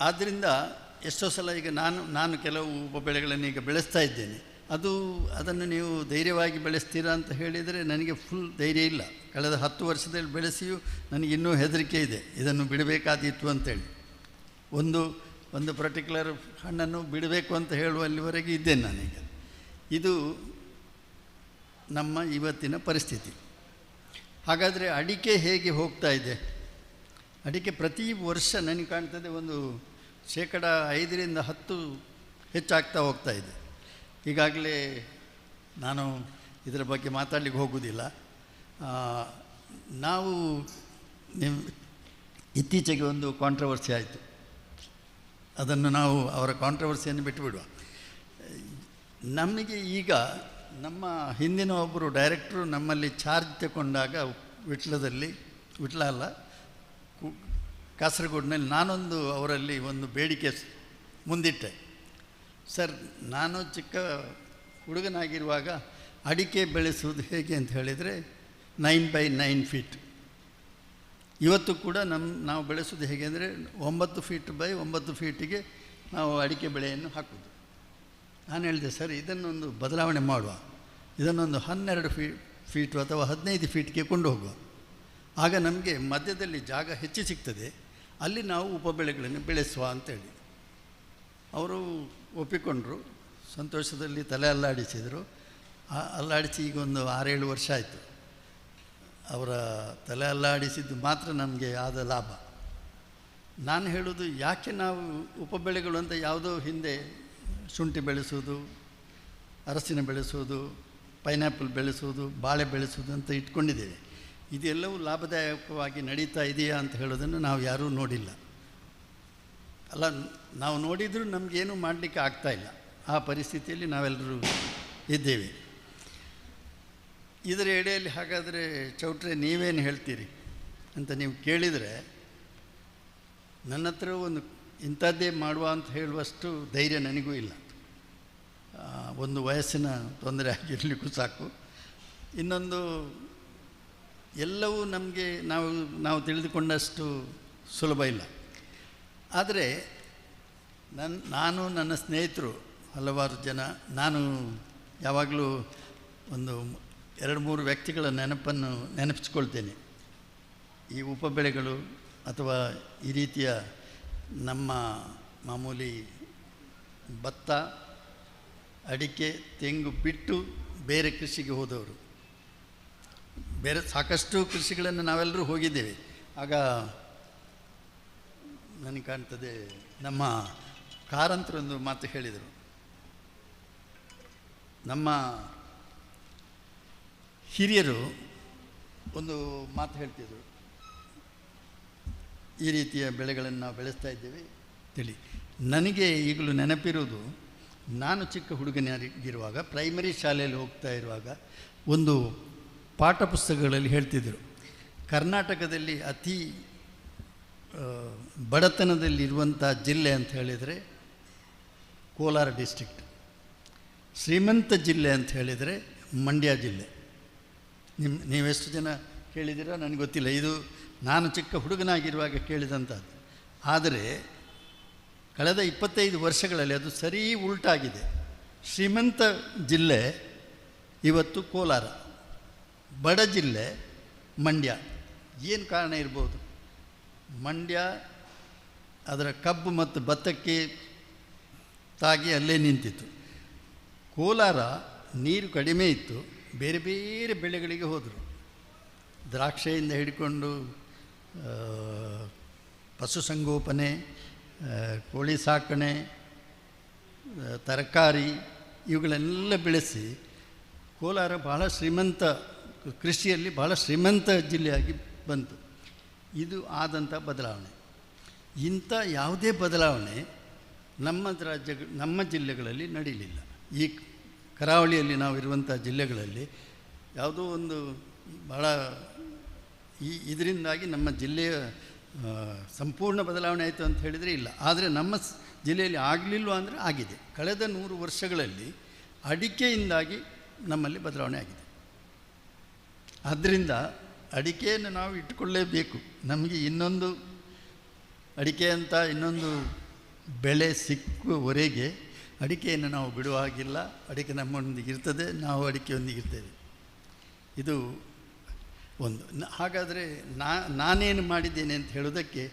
ಆದ್ದರಿಂದ ಎಷ್ಟೋ ಸಲ ಈಗ ನಾನು ಕೆಲವು ಉಪಬೆಳೆಗಳನ್ನು ಈಗ ಬೆಳೆಸ್ತಾ ಇದ್ದೇನೆ. ಅದನ್ನು ನೀವು ಧೈರ್ಯವಾಗಿ ಬೆಳೆಸ್ತೀರಾ ಅಂತ ಹೇಳಿದರೆ ನನಗೆ ಫುಲ್ ಧೈರ್ಯ ಇಲ್ಲ. ಕಳೆದ 10 ವರ್ಷದಲ್ಲಿ ಬೆಳೆಸಿಯೂ ನನಗೆ ಇನ್ನೂ ಹೆದರಿಕೆ ಇದೆ, ಇದನ್ನು ಬಿಡಬೇಕಾದೀತು ಅಂತೇಳಿ. ಒಂದು ಪರ್ಟಿಕ್ಯುಲರ್ ಹಣ್ಣನ್ನು ಬಿಡಬೇಕು ಅಂತ ಹೇಳುವಲ್ಲಿವರೆಗೆ ಇದ್ದೇನೆ ನಾನೀಗ. ಇದು ನಮ್ಮ ಇವತ್ತಿನ ಪರಿಸ್ಥಿತಿ. ಹಾಗಾದರೆ ಅಡಿಕೆ ಹೇಗೆ ಹೋಗ್ತಾ ಇದೆ? ಅಡಿಕೆ ಪ್ರತಿ ವರ್ಷ ನನಗೆ ಕಾಣ್ತದೆ ಒಂದು 5% 10 ಹೆಚ್ಚಾಗ್ತಾ ಹೋಗ್ತಾ ಇದೆ. ಈಗಾಗಲೇ ನಾನು ಇದರ ಬಗ್ಗೆ ಮಾತಾಡಲಿಕ್ಕೆ ಹೋಗುವುದಿಲ್ಲ. ನಾವು ಇತ್ತೀಚೆಗೆ ಒಂದು ಕಾಂಟ್ರವರ್ಸಿ ಆಯಿತು. ಅದನ್ನು ನಾವು ಅವರ ಕಾಂಟ್ರವರ್ಸಿಯನ್ನು ಬಿಟ್ಟುಬಿಡುವ. ನಮಗೆ ಈಗ ನಮ್ಮ ಹಿಂದಿನ ಒಬ್ಬರು ಡೈರೆಕ್ಟ್ರು ನಮ್ಮಲ್ಲಿ ಚಾರ್ಜ್ ತಗೊಂಡಾಗ ವಿಟ್ಲ ಅಲ್ಲ ಕಾಸರಗೋಡಿನಲ್ಲಿ ನಾನೊಂದು ಅವರಲ್ಲಿ ಒಂದು ಬೇಡಿಕೆ ಮುಂದಿಟ್ಟೆ. ಸರ್, ನಾನು ಚಿಕ್ಕ ಹುಡುಗನಾಗಿರುವಾಗ ಅಡಿಕೆ ಬೆಳೆಸುವುದು ಹೇಗೆ ಅಂತ ಹೇಳಿದರೆ 9 by 9 ಫೀಟ್. ಇವತ್ತು ಕೂಡ ನಾವು ಬೆಳೆಸೋದು ಹೇಗೆ ಅಂದರೆ 9 ಫೀಟ್ by 9 ಫೀಟಿಗೆ ನಾವು ಅಡಿಕೆ ಬೆಳೆಯನ್ನು ಹಾಕೋದು. ನಾನು ಹೇಳಿದೆ, ಸರ್ ಇದನ್ನೊಂದು ಬದಲಾವಣೆ ಮಾಡುವ, ಇದನ್ನೊಂದು 12 ಫೀಟು ಅಥವಾ 15 ಫೀಟ್ಗೆ ಕೊಂಡು ಹೋಗುವ. ಆಗ ನಮಗೆ ಮಧ್ಯದಲ್ಲಿ ಜಾಗ ಹೆಚ್ಚು ಸಿಗ್ತದೆ, ಅಲ್ಲಿ ನಾವು ಉಪಬೆಳೆಗಳನ್ನು ಬೆಳೆಸುವ ಅಂತೇಳಿ. ಅವರು ಒಪ್ಪಿಕೊಂಡರು, ಸಂತೋಷದಲ್ಲಿ ತಲೆ ಅಲ್ಲಾಡಿಸಿದರು. ಅಲ್ಲಾಡಿಸಿ ಈಗ ಒಂದು 6-7 ವರ್ಷ ಆಯಿತು. ಅವರ ತಲೆ ಅಲ್ಲಾಡಿಸಿದ್ದು ಮಾತ್ರ ನಮಗೆ ಆದ ಲಾಭ. ನಾನು ಹೇಳೋದು, ಯಾಕೆ ನಾವು ಉಪಬೆಳೆಗಳು ಅಂತ ಯಾವುದೋ ಹಿಂದೆ ಶುಂಠಿ ಬೆಳೆಸೋದು, ಅರಸಿನ ಬೆಳೆಸೋದು, ಪೈನಾಪಲ್ ಬೆಳೆಸೋದು, ಬಾಳೆ ಬೆಳೆಸೋದು ಅಂತ ಇಟ್ಕೊಂಡಿದ್ದೇವೆ. ಇದೆಲ್ಲವೂ ಲಾಭದಾಯಕವಾಗಿ ನಡೀತಾ ಇದೆಯಾ ಅಂತ ಹೇಳೋದನ್ನು ನಾವು ಯಾರೂ ನೋಡಿಲ್ಲ. ಅಲ್ಲ, ನಾವು ನೋಡಿದರೂ ನಮಗೇನು ಮಾಡಲಿಕ್ಕೆ ಆಗ್ತಾಯಿಲ್ಲ. ಆ ಪರಿಸ್ಥಿತಿಯಲ್ಲಿ ನಾವೆಲ್ಲರೂ ಇದ್ದೇವೆ. ಇದರ ಎಡೆಯಲ್ಲಿ ಹಾಗಾದರೆ ಚೌಟ್ರೆ ನೀವೇನು ಹೇಳ್ತೀರಿ ಅಂತ ನೀವು ಕೇಳಿದರೆ, ನನ್ನ ಹತ್ರ ಒಂದು ಇಂಥದ್ದೇ ಮಾಡುವ ಅಂತ ಹೇಳುವಷ್ಟು ಧೈರ್ಯ ನನಗೂ ಇಲ್ಲ. ಒಂದು ವಯಸ್ಸಿನ ತೊಂದರೆ ಆಗಿರಲಿಕ್ಕೂ ಸಾಕು. ಇನ್ನೊಂದು, ಎಲ್ಲವೂ ನಮಗೆ ನಾವು ತಿಳಿದುಕೊಂಡಷ್ಟು ಸುಲಭ ಇಲ್ಲ. ಆದರೆ ನಾನು ನನ್ನ ಸ್ನೇಹಿತರು ಹಲವಾರು ಜನ, ನಾನು ಯಾವಾಗಲೂ ಒಂದು 2-3 ವ್ಯಕ್ತಿಗಳ ನೆನಪನ್ನು ನೆನಪಿಸ್ಕೊಳ್ತೇನೆ. ಈ ಉಪಬೆಳೆಗಳು ಅಥವಾ ಈ ರೀತಿಯ ನಮ್ಮ ಮಾಮೂಲಿ ಭತ್ತ, ಅಡಿಕೆ, ತೆಂಗು ಬಿಟ್ಟು ಬೇರೆ ಕೃಷಿಗೆ ಹೋದವರು. ಬೇರೆ ಸಾಕಷ್ಟು ಕೃಷಿಗಳನ್ನು ನಾವೆಲ್ಲರೂ ಹೋಗಿದ್ದೇವೆ. ಆಗ ನನಗೆ ಕಾಣ್ತದೆ, ನಮ್ಮ ಕಾರಂತರೊಂದು ಮಾತು ಹೇಳಿದರು. ನಮ್ಮ ಹಿರಿಯರು ಒಂದು ಮಾತು ಹೇಳ್ತಿದ್ರು, ಈ ರೀತಿಯ ಬೆಳೆಗಳನ್ನು ನಾವು ಬೆಳೆಸ್ತಾ ಇದ್ದೇವೆ ತಿಳಿ. ನನಗೆ ಈಗಲೂ ನೆನಪಿರೋದು, ನಾನು ಚಿಕ್ಕ ಹುಡುಗನಾಗಿರುವಾಗ ಪ್ರೈಮರಿ ಶಾಲೆಯಲ್ಲಿ ಹೋಗ್ತಾ ಇರುವಾಗ ಒಂದು ಪಾಠ ಪುಸ್ತಕಗಳಲ್ಲಿ ಹೇಳ್ತಿದ್ದರು, ಕರ್ನಾಟಕದಲ್ಲಿ ಅತಿ ಬಡತನದಲ್ಲಿರುವಂಥ ಜಿಲ್ಲೆ ಅಂತ ಹೇಳಿದರೆ ಕೋಲಾರ ಡಿಸ್ಟ್ರಿಕ್ಟ್, ಶ್ರೀಮಂತ ಜಿಲ್ಲೆ ಅಂತ ಹೇಳಿದರೆ ಮಂಡ್ಯ ಜಿಲ್ಲೆ. ನೀವೆಷ್ಟು ಜನ ಕೇಳಿದ್ದೀರೋ ನನಗೆ ಗೊತ್ತಿಲ್ಲ, ಇದು ನಾನು ಚಿಕ್ಕ ಹುಡುಗನಾಗಿರುವಾಗ ಕೇಳಿದಂಥದ್ದು. ಆದರೆ ಕಳೆದ 25 ವರ್ಷಗಳಲ್ಲಿ ಅದು ಸರಿ ಉಲ್ಟಾಗಿದೆ. ಶ್ರೀಮಂತ ಜಿಲ್ಲೆ ಇವತ್ತು ಕೋಲಾರ, ಬಡ ಜಿಲ್ಲೆ ಮಂಡ್ಯ. ಏನು ಕಾರಣ ಇರ್ಬೋದು? ಮಂಡ್ಯ ಅದರ ಕಬ್ಬು ಮತ್ತು ಭತ್ತಕ್ಕೆ ತಾಗಿ ಅಲ್ಲೇ ನಿಂತಿತ್ತು. ಕೋಲಾರ ನೀರು ಕಡಿಮೆ ಇತ್ತು, ಬೇರೆ ಬೇರೆ ಬೆಳೆಗಳಿಗೆ ಹೋದರು. ದ್ರಾಕ್ಷೆಯಿಂದ ಹಿಡ್ಕೊಂಡು ಪಶುಸಂಗೋಪನೆ, ಕೋಳಿ ಸಾಕಣೆ, ತರಕಾರಿ ಇವುಗಳೆಲ್ಲ ಬೆಳೆಸಿ ಕೋಲಾರ ಬಹಳ ಶ್ರೀಮಂತ, ಕೃಷಿಯಲ್ಲಿ ಬಹಳ ಶ್ರೀಮಂತ ಜಿಲ್ಲೆಯಾಗಿ ಬಂತು. ಇದು ಆದಂಥ ಬದಲಾವಣೆ. ಇಂಥ ಯಾವುದೇ ಬದಲಾವಣೆ ನಮ್ಮ ಜಿಲ್ಲೆಗಳಲ್ಲಿ ನಡೀಲಿಲ್ಲ. ಈ ಕರಾವಳಿಯಲ್ಲಿ ನಾವಿರುವಂಥ ಜಿಲ್ಲೆಗಳಲ್ಲಿ ಯಾವುದೋ ಒಂದು ಭಾಳ ಇದರಿಂದಾಗಿ ನಮ್ಮ ಜಿಲ್ಲೆಯ ಸಂಪೂರ್ಣ ಬದಲಾವಣೆ ಆಯಿತು ಅಂತ ಹೇಳಿದರೆ ಇಲ್ಲ. ಆದರೆ ನಮ್ಮ ಜಿಲ್ಲೆಯಲ್ಲಿ ಆಗಲಿಲ್ವ ಅಂದರೆ ಆಗಿದೆ. ಕಳೆದ 100 ವರ್ಷಗಳಲ್ಲಿ ಅಡಿಕೆಯಿಂದಾಗಿ ನಮ್ಮಲ್ಲಿ ಬದಲಾವಣೆ ಆಗಿದೆ. ಆದ್ದರಿಂದ ಅಡಿಕೆಯನ್ನು ನಾವು ಇಟ್ಟುಕೊಳ್ಳೇಬೇಕು. ನಮಗೆ ಇನ್ನೊಂದು ಅಡಿಕೆ ಅಂತ ಇನ್ನೊಂದು ಬೆಳೆ ಸಿಕ್ಕುವವರೆಗೆ ಅಡಿಕೆಯನ್ನು ನಾವು ಬಿಡುವ ಹಾಗಿಲ್ಲ. ಅಡಿಕೆ ನಮ್ಮೊಂದಿಗೆ ಇರ್ತದೆ, ನಾವು ಅಡಿಕೆಯೊಂದಿಗೆ ಇರ್ತೇವೆ. ಇದು ಒಂದು. ಹಾಗಾದರೆ ನಾನೇನು ಮಾಡಿದ್ದೇನೆ ಅಂತ ಹೇಳೋದಕ್ಕೆ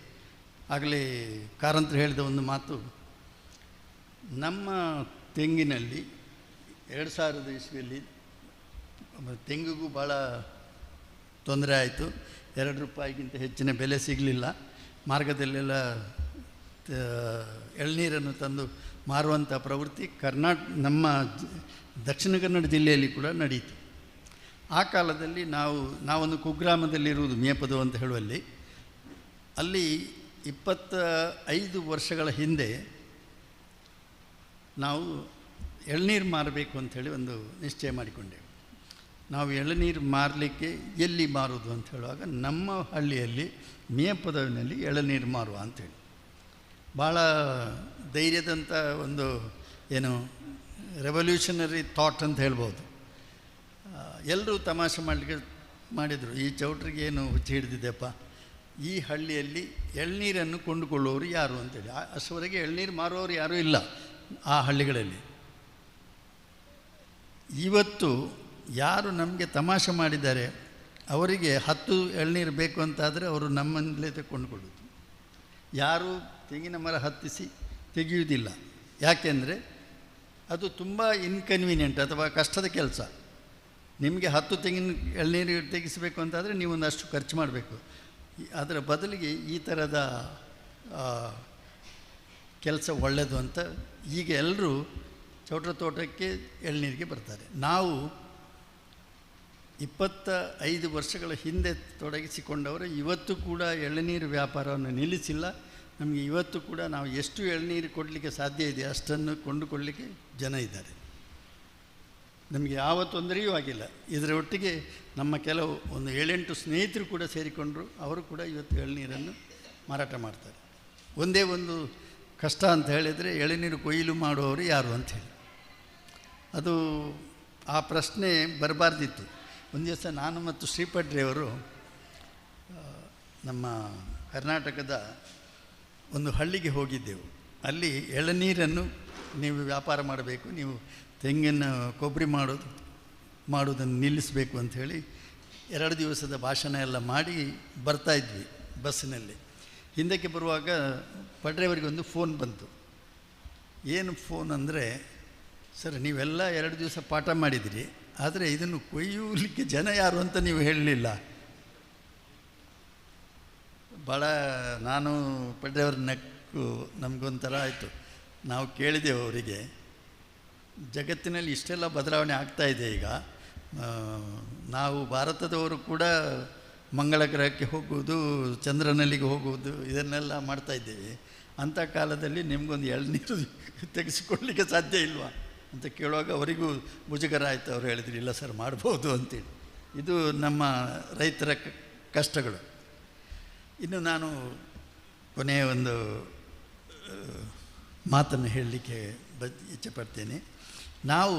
ಆಗಲೇ ಕಾರಂತರು ಹೇಳಿದ ಒಂದು ಮಾತು, ನಮ್ಮ ತೆಂಗಿನಲ್ಲಿ 2000 ಇಸ್ವಿಯಲ್ಲಿ ತೆಂಗಿಗೂ ಭಾಳ ತೊಂದರೆ ಆಯಿತು. 2 ರೂಪಾಯಿಗಿಂತ ಹೆಚ್ಚಿನ ಬೆಲೆ ಸಿಗಲಿಲ್ಲ. ಮಾರ್ಗದಲ್ಲೆಲ್ಲ ಎಳ್ನೀರನ್ನು ತಂದು ಮಾರುವಂಥ ಪ್ರವೃತ್ತಿ ನಮ್ಮ ದಕ್ಷಿಣ ಕನ್ನಡ ಜಿಲ್ಲೆಯಲ್ಲಿ ಕೂಡ ನಡೆಯಿತು. ಆ ಕಾಲದಲ್ಲಿ ನಾವೊಂದು ಕುಗ್ರಾಮದಲ್ಲಿರುವುದು, ಮೇಪದು ಅಂತ ಹೇಳುವಲ್ಲಿ. ಅಲ್ಲಿ 25 ವರ್ಷಗಳ ಹಿಂದೆ ನಾವು ಎಳ್ನೀರು ಮಾರಬೇಕು ಅಂಥೇಳಿ ಒಂದು ನಿಶ್ಚಯ ಮಾಡಿಕೊಂಡೆವು. ನಾವು ಎಳನೀರು ಮಾರಲಿಕ್ಕೆ ಎಲ್ಲಿ ಮಾರೋದು ಅಂತ ಹೇಳುವಾಗ ನಮ್ಮ ಹಳ್ಳಿಯಲ್ಲಿ ಮೇಪದವಿನಲ್ಲಿ ಎಳನೀರು ಮಾರುವ ಅಂಥೇಳಿ ಭಾಳ ಧೈರ್ಯದಂಥ ಒಂದು ಏನು ರೆವಲ್ಯೂಷನರಿ ಥಾಟ್ ಅಂತ ಹೇಳ್ಬೋದು. ಎಲ್ಲರೂ ತಮಾಷೆ ಮಾಡಿದರು, ಈ ಚೌಟ್ರಿಗೆ ಏನು ಹುಚ್ಚಿ ಹಿಡಿದಿದ್ದೆಪ್ಪ, ಈ ಹಳ್ಳಿಯಲ್ಲಿ ಎಳ್ನೀರನ್ನು ಕೊಂಡುಕೊಳ್ಳೋರು ಯಾರು ಅಂತೇಳಿ. ಅಷ್ಟವರೆಗೆ ಎಳ್ನೀರು ಮಾರುವವರು ಯಾರೂ ಇಲ್ಲ ಆ ಹಳ್ಳಿಗಳಲ್ಲಿ. ಇವತ್ತು ಯಾರು ನಮಗೆ ತಮಾಷೆ ಮಾಡಿದ್ದಾರೆ ಅವರಿಗೆ 10 ಎಳ್ನೀರು ಬೇಕು ಅಂತಾದರೆ ಅವರು ನಮ್ಮಲ್ಲೇ ಕೊಂಡುಕೊಳ್ಳೋದು. ಯಾರೂ ತೆಂಗಿನ ಮರ ಹತ್ತಿಸಿ ತೆಗೆಯುವುದಿಲ್ಲ. ಯಾಕೆಂದರೆ ಅದು ತುಂಬ ಇನ್ಕನ್ವೀನಿಯೆಂಟ್ ಅಥವಾ ಕಷ್ಟದ ಕೆಲಸ. ನಿಮಗೆ 10 ತೆಂಗಿನ ಎಳ್ನೀರು ತೆಗೆಸಬೇಕು ಅಂತಾದರೆ ನೀವೊಂದಷ್ಟು ಖರ್ಚು ಮಾಡಬೇಕು. ಅದರ ಬದಲಿಗೆ ಈ ಥರದ ಕೆಲಸ ಒಳ್ಳೆಯದು ಅಂತ ಈಗ ಎಲ್ಲರೂ ಚೌಟ್ರ ತೋಟಕ್ಕೆ ಎಳ್ನೀರಿಗೆ ಬರ್ತಾರೆ. ನಾವು 25 ವರ್ಷಗಳ ಹಿಂದೆ ತೊಡಗಿಸಿಕೊಂಡವರು ಇವತ್ತು ಕೂಡ ಎಳನೀರು ವ್ಯಾಪಾರವನ್ನು ನಿಲ್ಲಿಸಿಲ್ಲ. ನಮಗೆ ಇವತ್ತು ಕೂಡ ನಾವು ಎಷ್ಟು ಎಳನೀರು ಕೊಡಲಿಕ್ಕೆ ಸಾಧ್ಯ ಇದೆ ಅಷ್ಟನ್ನು ಕೊಂಡುಕೊಳ್ಳಲಿಕ್ಕೆ ಜನ ಇದ್ದಾರೆ. ನಮಗೆ ಯಾವ ತೊಂದರೆಯೂ ಆಗಿಲ್ಲ. ಇದರ ಒಟ್ಟಿಗೆ ನಮ್ಮ ಕೆಲವು ಒಂದು 7-8 ಸ್ನೇಹಿತರು ಕೂಡ ಸೇರಿಕೊಂಡರು. ಅವರು ಕೂಡ ಇವತ್ತು ಎಳನೀರನ್ನು ಮಾರಾಟ ಮಾಡ್ತಾರೆ. ಒಂದೇ ಒಂದು ಕಷ್ಟ ಅಂತ ಹೇಳಿದರೆ ಎಳನೀರು ಕೊಯ್ಲು ಮಾಡುವವರು ಯಾರು ಅಂಥೇಳಿ, ಅದು ಆ ಪ್ರಶ್ನೆ ಬರಬಾರ್ದಿತ್ತು. ಒಂದು ದಿವಸ ನಾನು ಮತ್ತು ಶ್ರೀಪಡ್ರೆಯವರು ನಮ್ಮ ಕರ್ನಾಟಕದ ಒಂದು ಹಳ್ಳಿಗೆ ಹೋಗಿದ್ದೆವು. ಅಲ್ಲಿ ಎಳನೀರನ್ನು ನೀವು ವ್ಯಾಪಾರ ಮಾಡಬೇಕು, ನೀವು ತೆಂಗಿನ ಕೊಬ್ಬರಿ ಮಾಡೋದನ್ನು ನಿಲ್ಲಿಸಬೇಕು ಅಂಥೇಳಿ 2 ದಿವಸದ ಭಾಷಣ ಎಲ್ಲ ಮಾಡಿ ಬರ್ತಾಯಿದ್ವಿ ಬಸ್ಸಿನಲ್ಲಿ. ಹಿಂದಕ್ಕೆ ಬರುವಾಗ ಪಡ್ರೆಯವರಿಗೊಂದು ಫೋನ್ ಬಂತು. ಏನು ಫೋನ್ ಅಂದರೆ, ಸರ್ ನೀವೆಲ್ಲ 2 ದಿವಸ ಪಾಠ ಮಾಡಿದಿರಿ, ಆದರೆ ಇದನ್ನು ಕೊಯ್ಯಲಿಕ್ಕೆ ಜನ ಯಾರು ಅಂತ ನೀವು ಹೇಳಲಿಲ್ಲ. ಭಾಳ ನಾನು ಪಡ್ರೆಯವ್ರ ನಕ್ಕು ನಮಗೊಂಥರ ಆಯಿತು. ನಾವು ಕೇಳಿದೆವು ಅವರಿಗೆ, ಜಗತ್ತಿನಲ್ಲಿ ಇಷ್ಟೆಲ್ಲ ಬದಲಾವಣೆ ಆಗ್ತಾಯಿದೆ. ಈಗ ನಾವು ಭಾರತದವರು ಕೂಡ ಮಂಗಳ ಗ್ರಹಕ್ಕೆ ಹೋಗುವುದು, ಚಂದ್ರನಲ್ಲಿಗೆ ಹೋಗುವುದು, ಇದನ್ನೆಲ್ಲ ಮಾಡ್ತಾಯಿದ್ದೇವೆ. ಅಂಥ ಕಾಲದಲ್ಲಿ ನಿಮಗೊಂದು ಎಳನೀರು ತೆಗೆಸಿಕೊಳ್ಳಲಿಕ್ಕೆ ಸಾಧ್ಯ ಇಲ್ವಾ ಅಂತ ಕೇಳುವಾಗ ಅವರಿಗೂ ಮುಜುಗರ ಆಯಿತು. ಅವರು ಹೇಳಿದ್ರು, ಇಲ್ಲ ಸರ್ ಮಾಡ್ಬೋದು ಅಂತೇಳಿ. ಇದು ನಮ್ಮ ರೈತರ ಕಷ್ಟಗಳು. ಇನ್ನು ನಾನು ಕೊನೆಯ ಒಂದು ಮಾತನ್ನು ಹೇಳಲಿಕ್ಕೆ ಇಚ್ಛೆಪಡ್ತೇನೆ. ನಾವು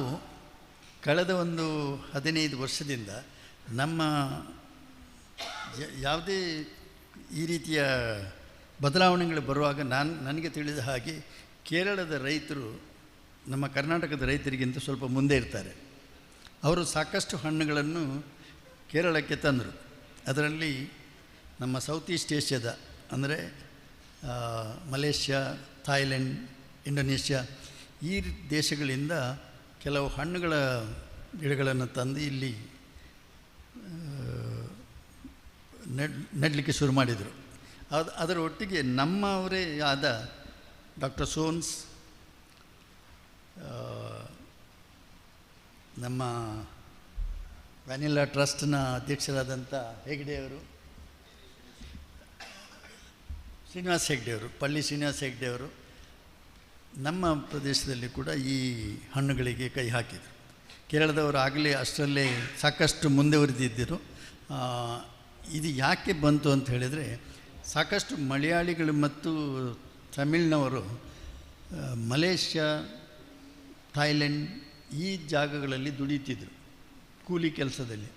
ಕಳೆದ ಒಂದು 15 ವರ್ಷದಿಂದ ನಮ್ಮ ಯಾವುದೇ ಈ ರೀತಿಯ ಬದಲಾವಣೆಗಳು ಬರುವಾಗ ನನಗೆ ತಿಳಿದ ಹಾಗೆ ಕೇರಳದ ರೈತರು ನಮ್ಮ ಕರ್ನಾಟಕದ ರೈತರಿಗಿಂತ ಸ್ವಲ್ಪ ಮುಂದೆ ಇರ್ತಾರೆ. ಅವರು ಸಾಕಷ್ಟು ಹಣ್ಣುಗಳನ್ನು ಕೇರಳಕ್ಕೆ ತಂದರು. ಅದರಲ್ಲಿ ನಮ್ಮ ಸೌತ್ ಈಸ್ಟ್ ಏಷ್ಯಾದ ಅಂದರೆ ಮಲೇಷ್ಯಾ, ಥಾಯ್ಲೆಂಡ್, ಇಂಡೋನೇಷ್ಯಾ ಈ ದೇಶಗಳಿಂದ ಕೆಲವು ಹಣ್ಣುಗಳ ಗಿಡಗಳನ್ನು ತಂದು ಇಲ್ಲಿ ನೆಡಲಿಕ್ಕೆ ಶುರು ಮಾಡಿದರು. ಅದರ ಒಟ್ಟಿಗೆ ನಮ್ಮವರೇ ಆದ ಡಾಕ್ಟರ್ ಸೋನ್ಸ್, ನಮ್ಮ ವ್ಯಾನಿಲಾ ಟ್ರಸ್ಟ್ನ ಅಧ್ಯಕ್ಷರಾದಂಥ ಹೆಗ್ಡೆಯವರು, ಶ್ರೀನಿವಾಸ್ ಹೆಗ್ಡೆಯವರು, ಪಳ್ಳಿ ಶ್ರೀನಿವಾಸ್ ಹೆಗ್ಡೆಯವರು ನಮ್ಮ ಪ್ರದೇಶದಲ್ಲಿ ಕೂಡ ಈ ಹಣ್ಣುಗಳಿಗೆ ಕೈ ಹಾಕಿದರು. ಕೇರಳದವರು ಆಗಲೇ ಅಷ್ಟರಲ್ಲೇ ಸಾಕಷ್ಟು ಮುಂದುವರೆದಿದ್ದರು. ಇದು ಯಾಕೆ ಬಂತು ಅಂತ ಹೇಳಿದರೆ, ಸಾಕಷ್ಟು ಮಲಯಾಳಿಗಳು ಮತ್ತು ತಮಿಳ್ನವರು ಮಲೇಷ್ಯಾ, ಥಾಯ್ಲೆಂಡ್ ಈ ಜಾಗಗಳಲ್ಲಿ ದುಡಿತಿದ್ದರು ಕೂಲಿ ಕೆಲಸದಲ್ಲಿ.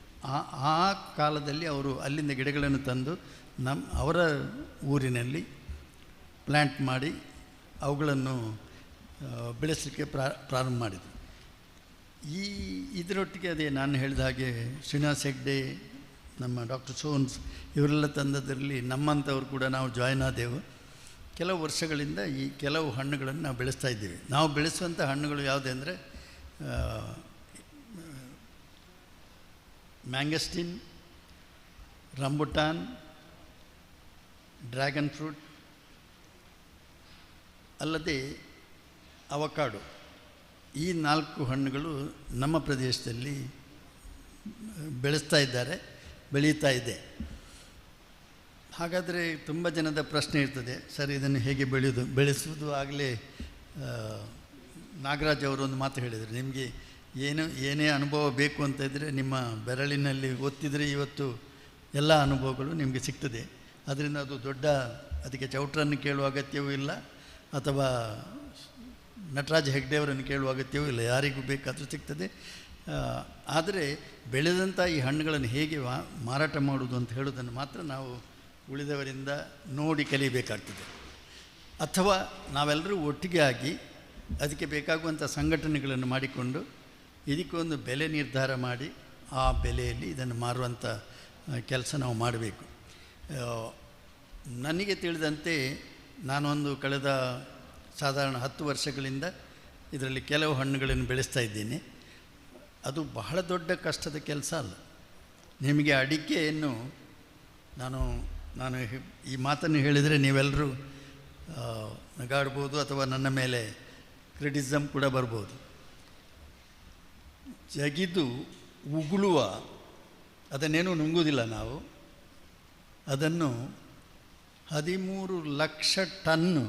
ಆ ಕಾಲದಲ್ಲಿ ಅವರು ಅಲ್ಲಿಂದ ಗಿಡಗಳನ್ನು ತಂದು ಅವರ ಊರಿನಲ್ಲಿ ಪ್ಲ್ಯಾಂಟ್ ಮಾಡಿ ಅವುಗಳನ್ನು ಬೆಳೆಸಲಿಕ್ಕೆ ಪ್ರಾರಂಭ ಮಾಡಿದರು. ಇದರೊಟ್ಟಿಗೆ ಅದೇ ನಾನು ಹೇಳಿದ ಹಾಗೆ ಶ್ರೀನಿವಾಸ್ ಹೆಗ್ಡೆ, ನಮ್ಮ ಡಾಕ್ಟರ್ ಸೋನ್ಸ್ ಇವರೆಲ್ಲ ತಂದದರಲ್ಲಿ ನಮ್ಮಂಥವ್ರು ಕೂಡ ನಾವು ಜಾಯ್ನ್ ಆದೆವು. ಕೆಲವು ವರ್ಷಗಳಿಂದ ಈ ಕೆಲವು ಹಣ್ಣುಗಳನ್ನು ನಾವು ಬೆಳೆಸ್ತಾ ಇದ್ದೀವಿ. ನಾವು ಬೆಳೆಸುವಂಥ ಹಣ್ಣುಗಳು ಯಾವುದೇ ಅಂದರೆ ಮ್ಯಾಂಗಸ್ಟಿನ್, ರಂಬುಟಾನ್, ಡ್ರ್ಯಾಗನ್ ಫ್ರೂಟ್, ಅಲ್ಲದೆ ಅವಕಾಡೋ. ಈ 4 ಹಣ್ಣುಗಳು ನಮ್ಮ ಪ್ರದೇಶದಲ್ಲಿ ಬೆಳೀತಾ ಇದೆ. ಹಾಗಾದರೆ ತುಂಬ ಜನದ ಪ್ರಶ್ನೆ ಇರ್ತದೆ, ಸರ್ ಇದನ್ನು ಹೇಗೆ ಬೆಳೆಸುವುದು? ಆಗಲೇ ನಾಗರಾಜ್ ಅವರು ಒಂದು ಮಾತು ಹೇಳಿದರು, ನಿಮಗೆ ಏನೇ ಅನುಭವ ಬೇಕು ಅಂತ ಇದ್ದರೆ ನಿಮ್ಮ ಬೆರಳಿನಲ್ಲಿ ಒತ್ತಿದರೆ ಇವತ್ತು ಎಲ್ಲ ಅನುಭವಗಳು ನಿಮಗೆ ಸಿಗ್ತದೆ. ಅದರಿಂದ ಅದು ಅದಕ್ಕೆ ಚೌಟ್ರನ್ನು ಕೇಳುವ ಅಗತ್ಯವೂ ಇಲ್ಲ, ಅಥವಾ ನಟರಾಜ್ ಹೆಗ್ಡೆಯವರನ್ನು ಕೇಳುವ ಅಗತ್ಯವೂ ಇಲ್ಲ, ಯಾರಿಗೂ ಬೇಕಾದರೂ ಸಿಗ್ತದೆ. ಆದರೆ ಬೆಳೆದಂಥ ಈ ಹಣ್ಣುಗಳನ್ನು ಹೇಗೆ ಮಾರಾಟ ಮಾಡುವುದು ಅಂತ ಹೇಳೋದನ್ನು ಮಾತ್ರ ನಾವು ಉಳಿದವರಿಂದ ನೋಡಿ ಕಲಿಯಬೇಕಾಗ್ತದೆ. ಅಥವಾ ನಾವೆಲ್ಲರೂ ಒಟ್ಟಿಗೆ ಆಗಿ ಅದಕ್ಕೆ ಬೇಕಾಗುವಂಥ ಸಂಘಟನೆಗಳನ್ನು ಮಾಡಿಕೊಂಡು ಇದಕ್ಕೊಂದು ಬೆಲೆ ನಿರ್ಧಾರ ಮಾಡಿ ಆ ಬೆಲೆಯಲ್ಲಿ ಇದನ್ನು ಮಾರುವಂಥ ಕೆಲಸ ನಾವು ಮಾಡಬೇಕು. ನನಗೆ ತಿಳಿದಂತೆ ನಾನೊಂದು ಕಳೆದ ಸಾಧಾರಣ 10 ವರ್ಷಗಳಿಂದ ಇದರಲ್ಲಿ ಕೆಲವು ಹಣ್ಣುಗಳನ್ನು ಬೆಳೆಸ್ತಾ ಇದ್ದೀನಿ. ಅದು ಬಹಳ ದೊಡ್ಡ ಕಷ್ಟದ ಕೆಲಸ ಅಲ್ಲ. ನಿಮಗೆ ಅಡಿಕೆಯನ್ನು ನಾನು ಈ ಮಾತನ್ನು ಹೇಳಿದರೆ ನೀವೆಲ್ಲರೂ ನಗಾಡ್ಬೋದು ಅಥವಾ ನನ್ನ ಮೇಲೆ ಕ್ರಿಟಿಸಮ್ ಕೂಡ ಬರ್ಬೋದು. ಜಗಿದು ಉಗುಳುವ ಅದನ್ನೇನೂ ನುಂಗುವುದಿಲ್ಲ ನಾವು. ಅದನ್ನು 13 ಲಕ್ಷ ಟನ್ನು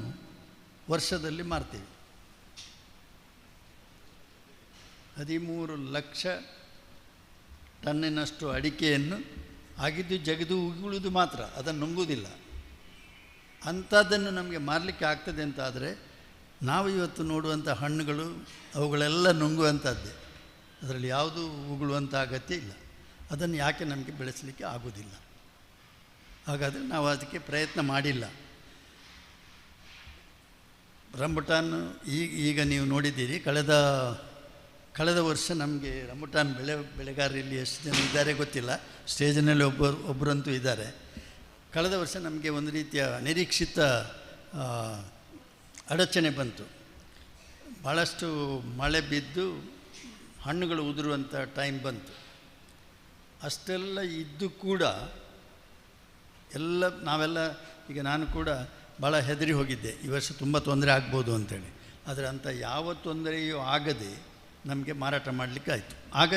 ವರ್ಷದಲ್ಲಿ ಮಾರ್ತೀವಿ. 13 ಲಕ್ಷ ಟನ್ನಿನಷ್ಟು ಅಡಿಕೆಯನ್ನು ಆಗಿದ್ದು ಜಗಿದು ಉಗುಳುವುದು ಮಾತ್ರ, ಅದನ್ನು ನುಂಗುವುದಿಲ್ಲ. ಅಂಥದ್ದನ್ನು ನಮಗೆ ಮಾರಲಿಕ್ಕೆ ಆಗ್ತದೆ ಅಂತಾದರೆ ನಾವು ಇವತ್ತು ನೋಡುವಂಥ ಹಣ್ಣುಗಳು ಅವುಗಳೆಲ್ಲ ನುಂಗುವಂಥದ್ದೇ, ಅದರಲ್ಲಿ ಯಾವುದೂ ಉಗುಳುವಂಥ ಅಗತ್ಯ ಇಲ್ಲ. ಅದನ್ನು ಯಾಕೆ ನಮಗೆ ಬೆಳೆಸಲಿಕ್ಕೆ ಆಗೋದಿಲ್ಲ? ಹಾಗಾದರೆ ನಾವು ಅದಕ್ಕೆ ಪ್ರಯತ್ನ ಮಾಡಿಲ್ಲ. ರಂಬುಟಾನ್ ಈಗ ನೀವು ನೋಡಿದ್ದೀರಿ, ಕಳೆದ ವರ್ಷ ನಮಗೆ ರಂಬುಟಾನ್ ಬೆಳೆಗಾರರಲ್ಲಿ ಎಷ್ಟು ಜನ ಇದ್ದಾರೆ ಗೊತ್ತಿಲ್ಲ, ಸ್ಟೇಜಿನಲ್ಲಿ ಒಬ್ಬರಂತೂ ಇದ್ದಾರೆ. ಕಳೆದ ವರ್ಷ ನಮಗೆ ಒಂದು ರೀತಿಯ ನಿರೀಕ್ಷಿತ ಅಡಚಣೆ ಬಂತು. ಭಾಳಷ್ಟು ಮಳೆ ಬಿದ್ದು ಹಣ್ಣುಗಳು ಉದುರುವಂಥ ಟೈಮ್ ಬಂತು. ಅಷ್ಟೆಲ್ಲ ಇದ್ದು ಕೂಡ ನಾವೆಲ್ಲ ಈಗ ನಾನು ಕೂಡ ಭಾಳ ಹೆದರಿ ಹೋಗಿದ್ದೆ, ಈ ವರ್ಷ ತುಂಬ ತೊಂದರೆ ಆಗ್ಬೋದು ಅಂಥೇಳಿ. ಆದರೆ ಅಂಥ ಯಾವ ತೊಂದರೆಯೂ ಆಗದೆ ನಮಗೆ ಮಾರಾಟ ಮಾಡಲಿಕ್ಕೆ ಆಯಿತು. ಆಗ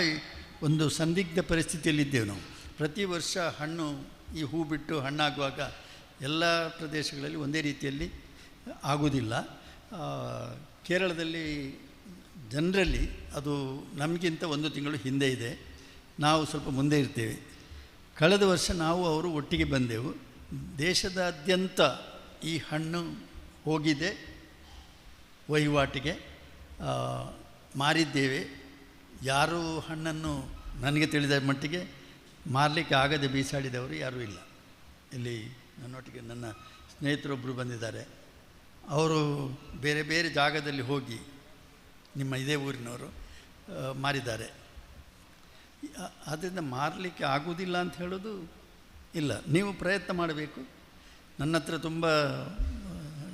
ಒಂದು ಸಂದಿಗ್ಧ ಪರಿಸ್ಥಿತಿಯಲ್ಲಿದ್ದೇವೆ ನಾವು. ಪ್ರತಿ ವರ್ಷ ಹಣ್ಣು ಈ ಹೂ ಬಿಟ್ಟು ಹಣ್ಣಾಗುವಾಗ ಎಲ್ಲ ಪ್ರದೇಶಗಳಲ್ಲಿ ಒಂದೇ ರೀತಿಯಲ್ಲಿ ಆಗುವುದಿಲ್ಲ. ಕೇರಳದಲ್ಲಿ ಜನರಲ್ಲಿ ಅದು ನಮಗಿಂತ 1 ತಿಂಗಳು ಹಿಂದೆ ಇದೆ, ನಾವು ಸ್ವಲ್ಪ ಮುಂದೆ ಇರ್ತೇವೆ. ಕಳೆದ ವರ್ಷ ನಾವು ಅವರು ಒಟ್ಟಿಗೆ ಬಂದೆವು. ದೇಶದಾದ್ಯಂತ ಈ ಹಣ್ಣು ಹೋಗಿದೆ, ವಹಿವಾಟಿಗೆ ಮಾರಿದ್ದೇವೆ. ಯಾರೂ ಹಣ್ಣನ್ನು ನನಗೆ ತಿಳಿದ ಮಟ್ಟಿಗೆ ಮಾರಲಿಕ್ಕೆ ಆಗದೆ ಬೀಸಾಡಿದವರು ಯಾರೂ ಇಲ್ಲ. ಇಲ್ಲಿ ನನ್ನೊಟ್ಟಿಗೆ ನನ್ನ ಸ್ನೇಹಿತರೊಬ್ಬರು ಬಂದಿದ್ದಾರೆ, ಅವರು ಬೇರೆ ಬೇರೆ ಜಾಗದಲ್ಲಿ ಹೋಗಿ ನಿಮ್ಮ ಇದೇ ಊರಿನವರು ಮಾರಿದ್ದಾರೆ. ಆದ್ದರಿಂದ ಮಾರಲಿಕ್ಕೆ ಆಗುವುದಿಲ್ಲ ಅಂತ ಹೇಳೋದು ಇಲ್ಲ. ನೀವು ಪ್ರಯತ್ನ ಮಾಡಬೇಕು. ನನ್ನ ಹತ್ರ ತುಂಬ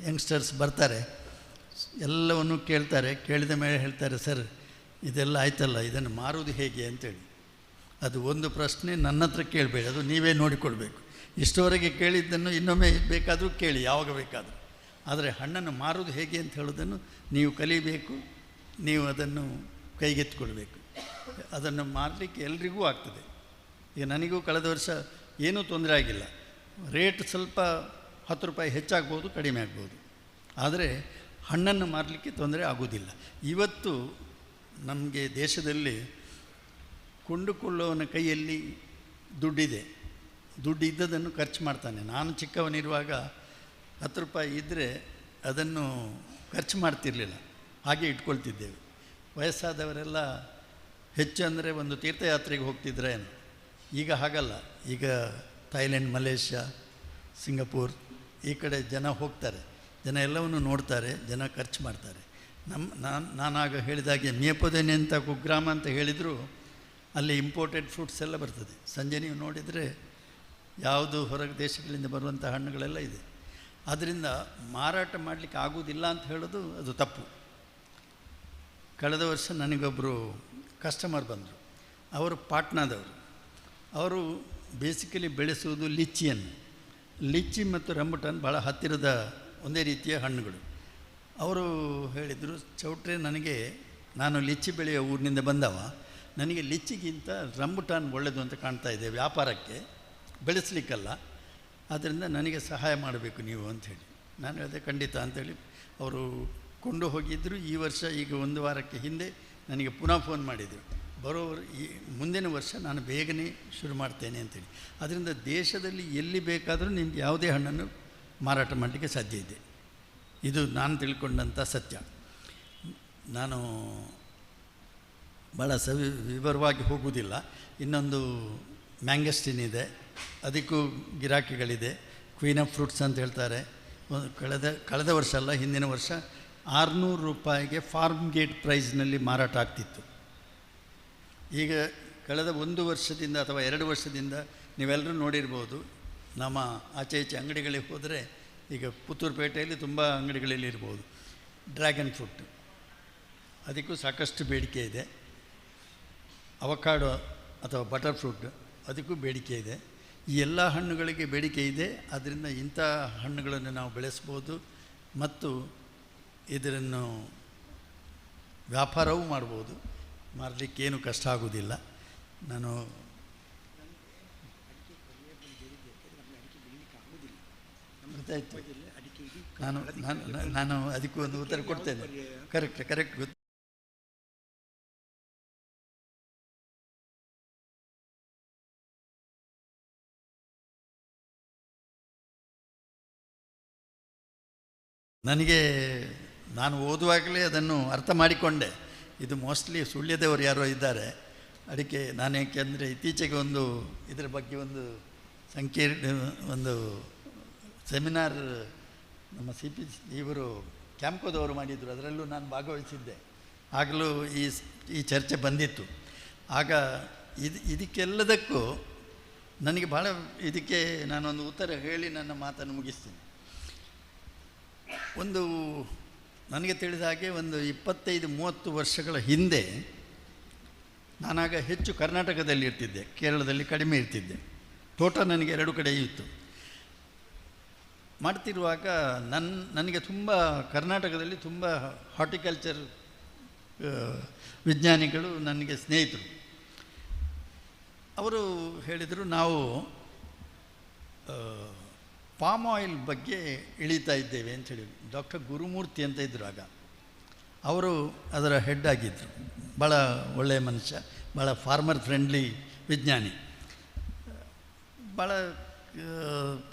ಯಂಗ್ಸ್ಟರ್ಸ್ ಬರ್ತಾರೆ, ಎಲ್ಲವನ್ನು ಕೇಳ್ತಾರೆ. ಕೇಳಿದ ಮೇಲೆ ಹೇಳ್ತಾರೆ, ಸರ್ ಇದೆಲ್ಲ ಆಯ್ತಲ್ಲ, ಇದನ್ನು ಮಾರುವುದು ಹೇಗೆ ಅಂತೇಳಿ. ಅದು ಒಂದು ಪ್ರಶ್ನೆ ನನ್ನ ಹತ್ರ ಕೇಳಬೇಡಿ, ಅದು ನೀವೇ ನೋಡಿಕೊಳ್ಬೇಕು. ಇಷ್ಟವರೆಗೆ ಕೇಳಿದ್ದನ್ನು ಇನ್ನೊಮ್ಮೆ ಬೇಕಾದರೂ ಕೇಳಿ, ಯಾವಾಗ ಬೇಕಾದರೂ. ಆದರೆ ಹಣ್ಣನ್ನು ಮಾರುವುದು ಹೇಗೆ ಅಂತ ಹೇಳೋದನ್ನು ನೀವು ಕಲಿಬೇಕು, ನೀವು ಅದನ್ನು ಕೈಗೆತ್ತಿಕೊಳ್ಬೇಕು. ಅದನ್ನು ಮಾರಲಿಕ್ಕೆ ಎಲ್ರಿಗೂ ಆಗ್ತದೆ. ಈಗ ನನಗೂ ಕಳೆದ ವರ್ಷ ಏನೂ ತೊಂದರೆ ಆಗಿಲ್ಲ. ರೇಟ್ ಸ್ವಲ್ಪ 10 ರೂಪಾಯಿ ಹೆಚ್ಚಾಗ್ಬೋದು, ಕಡಿಮೆ ಆಗ್ಬೋದು, ಆದರೆ ಹಣ್ಣನ್ನು ಮಾರಲಿಕ್ಕೆ ತೊಂದರೆ ಆಗೋದಿಲ್ಲ. ಇವತ್ತು ನಮಗೆ ದೇಶದಲ್ಲಿ ಕೊಂಡುಕೊಳ್ಳುವವನ ಕೈಯಲ್ಲಿ ದುಡ್ಡಿದೆ, ದುಡ್ಡು ಇದ್ದದನ್ನು ಖರ್ಚು ಮಾಡ್ತಾನೆ. ನಾನು ಚಿಕ್ಕವನಿರುವಾಗ 10 ರೂಪಾಯಿ ಇದ್ದರೆ ಅದನ್ನು ಖರ್ಚು ಮಾಡ್ತಿರಲಿಲ್ಲ, ಹಾಗೆ ಇಟ್ಕೊಳ್ತಿದ್ದೇವೆ. ವಯಸ್ಸಾದವರೆಲ್ಲ ಹೆಚ್ಚು ಅಂದರೆ ಒಂದು ತೀರ್ಥಯಾತ್ರೆಗೆ ಹೋಗ್ತಿದ್ರೇನು. ಈಗ ಹಾಗಲ್ಲ. ಈಗ ಥೈಲ್ಯಾಂಡ್, ಮಲೇಷ್ಯಾ, ಸಿಂಗಪೂರ್ ಈ ಕಡೆ ಜನ ಹೋಗ್ತಾರೆ, ಜನ ಎಲ್ಲವನ್ನು ನೋಡ್ತಾರೆ, ಜನ ಖರ್ಚು ಮಾಡ್ತಾರೆ. ನಾನಾಗ ಹೇಳಿದಾಗೆ ಮಿಯಪೊದೆನೆ ಅಂತ ಕುಗ್ರಾಮ ಅಂತ ಹೇಳಿದರೂ ಅಲ್ಲಿ ಇಂಪೋರ್ಟೆಡ್ ಫ್ರೂಟ್ಸ್ ಎಲ್ಲ ಬರ್ತದೆ. ಸಂಜೆ ನೀವು ನೋಡಿದರೆ ಯಾವುದು ಹೊರಗೆ ದೇಶಗಳಿಂದ ಬರುವಂಥ ಹಣ್ಣುಗಳೆಲ್ಲ ಇದೆ. ಆದ್ದರಿಂದ ಮಾರಾಟ ಮಾಡಲಿಕ್ಕೆ ಆಗುವುದಿಲ್ಲ ಅಂತ ಹೇಳೋದು ಅದು ತಪ್ಪು. ಕಳೆದ ವರ್ಷ ನನಗೊಬ್ಬರು ಕಸ್ಟಮರ್ ಬಂದರು, ಅವರು ಪಾಟ್ನಾದವರು. ಅವರು ಬೇಸಿಕಲಿ ಬೆಳೆಸುವುದು ಲಿಚ್ಚಿಯನ್ನು. ಲಿಚ್ಚಿ ಮತ್ತು ರಂಬುಟಾನ್ ಭಾಳ ಹತ್ತಿರದ ಒಂದೇ ರೀತಿಯ ಹಣ್ಣುಗಳು. ಅವರು ಹೇಳಿದರು, ಚೌಟ್ರೆ ನಾನು ಲಿಚ್ಚಿ ಬೆಳೆಯೋ ಊರಿನಿಂದ ಬಂದವ, ನನಗೆ ಲಿಚ್ಚಿಗಿಂತ ರಂಬುಟಾನ್ ಒಳ್ಳೆಯದು ಅಂತ ಕಾಣ್ತಾ ಇದೆ, ವ್ಯಾಪಾರಕ್ಕೆ, ಬೆಳೆಸಲಿಕ್ಕಲ್ಲ. ಆದ್ದರಿಂದ ನನಗೆ ಸಹಾಯ ಮಾಡಬೇಕು ನೀವು ಅಂಥೇಳಿ. ನಾನು ಹೇಳಿದೆ ಖಂಡಿತ ಅಂಥೇಳಿ. ಅವರು ಕೊಂಡು ಹೋಗಿದ್ದರು. ಈ ವರ್ಷ ಈಗ 1 ವಾರಕ್ಕೆ ಹಿಂದೆ ನನಗೆ ಪುನಃ ಫೋನ್ ಮಾಡಿದರು, ಮುಂದಿನ ವರ್ಷ ನಾನು ಬೇಗನೆ ಶುರು ಮಾಡ್ತೇನೆ ಅಂತೇಳಿ. ಅದರಿಂದ ದೇಶದಲ್ಲಿ ಎಲ್ಲಿ ಬೇಕಾದರೂ ನಿಮ್ಗೆ ಯಾವುದೇ ಹಣ್ಣನ್ನು ಮಾರಾಟ ಮಾಡಲಿಕ್ಕೆ ಸಾಧ್ಯ ಇದೆ. ಇದು ನಾನು ತಿಳ್ಕೊಂಡಂಥ ಸತ್ಯ. ನಾನು ಭಾಳ ವಿವರವಾಗಿ ಹೋಗುವುದಿಲ್ಲ. ಇನ್ನೊಂದು ಮ್ಯಾಂಗಸ್ಟಿನ್ ಇದೆ, ಅದಕ್ಕೂ ಗಿರಾಕಿಗಳಿದೆ. ಕ್ವೀನ್ ಆಫ್ ಫ್ರೂಟ್ಸ್ ಅಂತ ಹೇಳ್ತಾರೆ. ಕಳೆದ ವರ್ಷ ಅಲ್ಲ, ಹಿಂದಿನ ವರ್ಷ 600 ರೂಪಾಯಿಗೆ ಫಾರ್ಮ್ ಗೇಟ್ ಪ್ರೈಸ್ನಲ್ಲಿ ಮಾರಾಟ ಆಗ್ತಿತ್ತು. ಈಗ ಕಳೆದ 1 ವರ್ಷದಿಂದ ಅಥವಾ 2 ವರ್ಷದಿಂದ ನೀವೆಲ್ಲರೂ ನೋಡಿರ್ಬೋದು, ನಮ್ಮ ಆಚೆ ಈಚೆ ಅಂಗಡಿಗಳಿಗೆ ಹೋದರೆ ಈಗ ಪುತ್ತೂರು ಪೇಟೆಯಲ್ಲಿ ತುಂಬ ಅಂಗಡಿಗಳಲ್ಲಿ ಇರ್ಬೋದು. ಡ್ರ್ಯಾಗನ್ ಫ್ರೂಟ್ ಅದಕ್ಕೂ ಸಾಕಷ್ಟು ಬೇಡಿಕೆ ಇದೆ. ಅವಕಾಡೋ ಅಥವಾ ಬಟರ್ ಫ್ರೂಟ್ ಅದಕ್ಕೂ ಬೇಡಿಕೆ ಇದೆ. ಈ ಎಲ್ಲ ಹಣ್ಣುಗಳಿಗೆ ಬೇಡಿಕೆ ಇದೆ. ಆದ್ದರಿಂದ ಇಂಥ ಹಣ್ಣುಗಳನ್ನು ನಾವು ಬೆಳೆಸ್ಬೋದು. ಮತ್ತು ಇದನ್ನು ವ್ಯಾಪಾರವೂ ಮಾಡ್ಬೋದು, ಮಾರಲಿಕ್ಕೇನು ಕಷ್ಟ ಆಗೋದಿಲ್ಲ. ನಾನು ಗೊತ್ತಾಯ್ತು, ನಾನು ಅದಕ್ಕೂ ಒಂದು ಉತ್ತರ ಕೊಡ್ತೇನೆ. ಕರೆಕ್ಟ್ ಗೊತ್ತು. ನಾನು ಓದುವಾಗಲೇ ಅದನ್ನು ಅರ್ಥ ಮಾಡಿಕೊಂಡೆ. ಇದು ಮೋಸ್ಟ್ಲಿ ಸುಳ್ಯದವರು ಯಾರೋ ಇದ್ದಾರೆ ಅಡಿಕೆ. ನಾನು ಏಕೆಂದರೆ ಇತ್ತೀಚೆಗೆ ಇದರ ಬಗ್ಗೆ ಒಂದು ಸೆಮಿನಾರ್ ನಮ್ಮ CP ಇವರು ಕ್ಯಾಂಪ್ಕೋದವರು ಮಾಡಿದರು, ಅದರಲ್ಲೂ ನಾನು ಭಾಗವಹಿಸಿದ್ದೆ. ಆಗಲೂ ಈ ಚರ್ಚೆ ಬಂದಿತ್ತು. ಆಗ ಇದಕ್ಕೆಲ್ಲದಕ್ಕೂ ನನಗೆ ಭಾಳ ಇದಕ್ಕೆ ನಾನೊಂದು ಉತ್ತರ ಹೇಳಿ ನನ್ನ ಮಾತನ್ನು ಮುಗಿಸ್ತೀನಿ. ನನಗೆ ತಿಳಿದ ಹಾಗೆ 25-30 ವರ್ಷಗಳ ಹಿಂದೆ ನಾನಾಗ ಹೆಚ್ಚು ಕರ್ನಾಟಕದಲ್ಲಿ ಇರ್ತಿದ್ದೆ, ಕೇರಳದಲ್ಲಿ ಕಡಿಮೆ ಇರ್ತಿದ್ದೆ. ತೋಟ ನನಗೆ 2 ಕಡೆ ಇತ್ತು. ಮಾಡ್ತಿರುವಾಗ ನನಗೆ ತುಂಬ ಕರ್ನಾಟಕದಲ್ಲಿ ತುಂಬ ಹಾರ್ಟಿಕಲ್ಚರ್ ವಿಜ್ಞಾನಿಗಳು ನನಗೆ ಸ್ನೇಹಿತರು. ಅವರು ಹೇಳಿದರು, ನಾವು ಪಾಮ್ ಆಯಿಲ್ ಬಗ್ಗೆ ಇಳಿತಾ ಇದ್ದೇವೆ ಅಂಥೇಳಿ. ಡಾಕ್ಟರ್ ಗುರುಮೂರ್ತಿ ಅಂತ ಇದ್ದರು ಆಗ. ಅವರು ಅದರ ಹೆಡ್ ಆಗಿದ್ದರು. ಭಾಳ ಒಳ್ಳೆಯ ಮನುಷ್ಯ, ಭಾಳ ಫಾರ್ಮರ್ ಫ್ರೆಂಡ್ಲಿ ವಿಜ್ಞಾನಿ. ಭಾಳ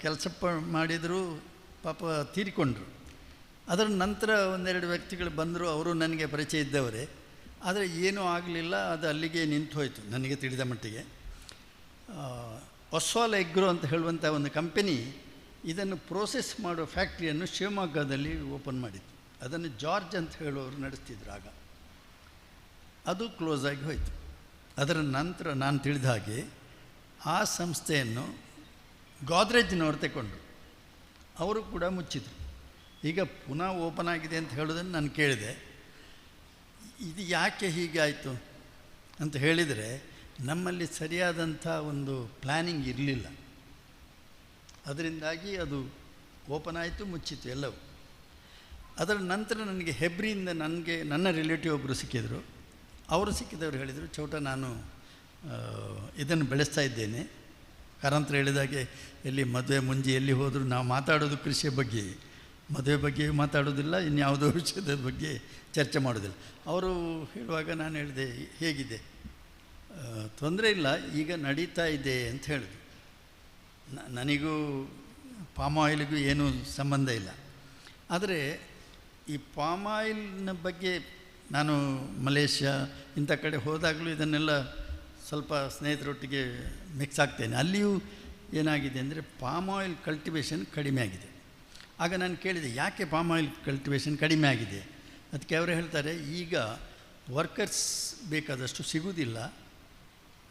ಕೆಲಸ ಮಾಡಿದರು, ಪಾಪ ತೀರಿಕೊಂಡ್ರು. ಅದರ ನಂತರ 1-2 ವ್ಯಕ್ತಿಗಳು ಬಂದರು, ಅವರು ನನಗೆ ಪರಿಚಯ ಇದ್ದವರೇ. ಆದರೆ ಏನೂ ಆಗಲಿಲ್ಲ, ಅದು ಅಲ್ಲಿಗೆ ನಿಂತು ಹೋಯಿತು ನನಗೆ ತಿಳಿದ ಮಟ್ಟಿಗೆ. ಒಸ್ವಾಲ್ ಎಗ್ರೋ ಅಂತ ಹೇಳುವಂಥ ಒಂದು ಕಂಪನಿ ಇದನ್ನು ಪ್ರೋಸೆಸ್ ಮಾಡೋ ಫ್ಯಾಕ್ಟ್ರಿಯನ್ನು ಶಿವಮೊಗ್ಗದಲ್ಲಿ ಓಪನ್ ಮಾಡಿತ್ತು. ಅದನ್ನು ಜಾರ್ಜ್ ಅಂತ ಹೇಳೋರು ನಡೆಸ್ತಿದ್ರು ಆಗ. ಅದು ಕ್ಲೋಸ್ ಆಗಿ ಹೋಯಿತು. ಅದರ ನಂತರ ನಾನು ತಿಳಿದ ಹಾಗೆ ಆ ಸಂಸ್ಥೆಯನ್ನು ಗೋದ್ರೇಜ್ನವರು ತಗೊಂಡ್ರು, ಅವರು ಕೂಡ ಮುಚ್ಚಿದರು. ಈಗ ಪುನಃ ಓಪನ್ ಆಗಿದೆ ಅಂತ ಹೇಳೋದನ್ನು ನಾನು ಕೇಳಿದೆ. ಇದು ಯಾಕೆ ಹೀಗಾಯಿತು ಅಂತ ಹೇಳಿದರೆ, ನಮ್ಮಲ್ಲಿ ಸರಿಯಾದಂಥ ಒಂದು ಪ್ಲ್ಯಾನಿಂಗ್ ಇರಲಿಲ್ಲ. ಅದರಿಂದಾಗಿ ಅದು ಓಪನ್ ಆಯಿತು, ಮುಚ್ಚಿತು ಎಲ್ಲವೂ. ಅದರ ನಂತರ ನನಗೆ ಹೆಬ್ರಿಯಿಂದ ನನ್ನ ರಿಲೇಟಿವ್ ಒಬ್ಬರು ಸಿಕ್ಕಿದರು. ಅವರು ಸಿಕ್ಕಿದವರು ಹೇಳಿದರು, ಚೌಟ ನಾನು ಇದನ್ನು ಬೆಳೆಸ್ತಾ ಇದ್ದೇನೆ. ಕಾರಂತರ ಹೇಳಿದಾಗೆ ಎಲ್ಲಿ ಮದುವೆ ಮುಂಜಿ ಎಲ್ಲಿ ಹೋದರೂ ನಾವು ಮಾತಾಡೋದು ಕೃಷಿಯ ಬಗ್ಗೆ, ಮದುವೆ ಬಗ್ಗೆ ಮಾತಾಡೋದಿಲ್ಲ, ಇನ್ಯಾವುದೋ ವಿಷಯದ ಬಗ್ಗೆ ಚರ್ಚೆ ಮಾಡೋದಿಲ್ಲ. ಅವರು ಹೇಳುವಾಗ ನಾನು ಹೇಳಿದೆ, ಹೇಗಿದೆ? ತೊಂದರೆ ಇಲ್ಲ, ಈಗ ನಡೀತಾ ಇದೆ ಅಂತ ಹೇಳಿದ್ರು. ನನಗೂ ಪಾಮ್ ಆಯಿಲ್ಗೂ ಏನೂ ಸಂಬಂಧ ಇಲ್ಲ. ಆದರೆ ಈ ಪಾಮ್ ಆಯಿಲ್ನ ಬಗ್ಗೆ ನಾನು ಮಲೇಷ್ಯಾ ಇಂಥ ಕಡೆ ಹೋದಾಗಲೂ ಇದನ್ನೆಲ್ಲ ಸ್ವಲ್ಪ ಸ್ನೇಹಿತರೊಟ್ಟಿಗೆ ಮಿಕ್ಸ್ ಆಗ್ತೇನೆ. ಅಲ್ಲಿಯೂ ಏನಾಗಿದೆ ಅಂದರೆ ಪಾಮ್ ಆಯಿಲ್ ಕಲ್ಟಿವೇಷನ್ ಕಡಿಮೆ ಆಗಿದೆ. ಆಗ ನಾನು ಕೇಳಿದೆ, ಯಾಕೆ ಪಾಮ್ ಆಯಿಲ್ ಕಲ್ಟಿವೇಷನ್ ಕಡಿಮೆ ಆಗಿದೆ? ಅದಕ್ಕೆ ಅವರು ಹೇಳ್ತಾರೆ, ಈಗ ವರ್ಕರ್ಸ್ ಬೇಕಾದಷ್ಟು ಸಿಗುವುದಿಲ್ಲ,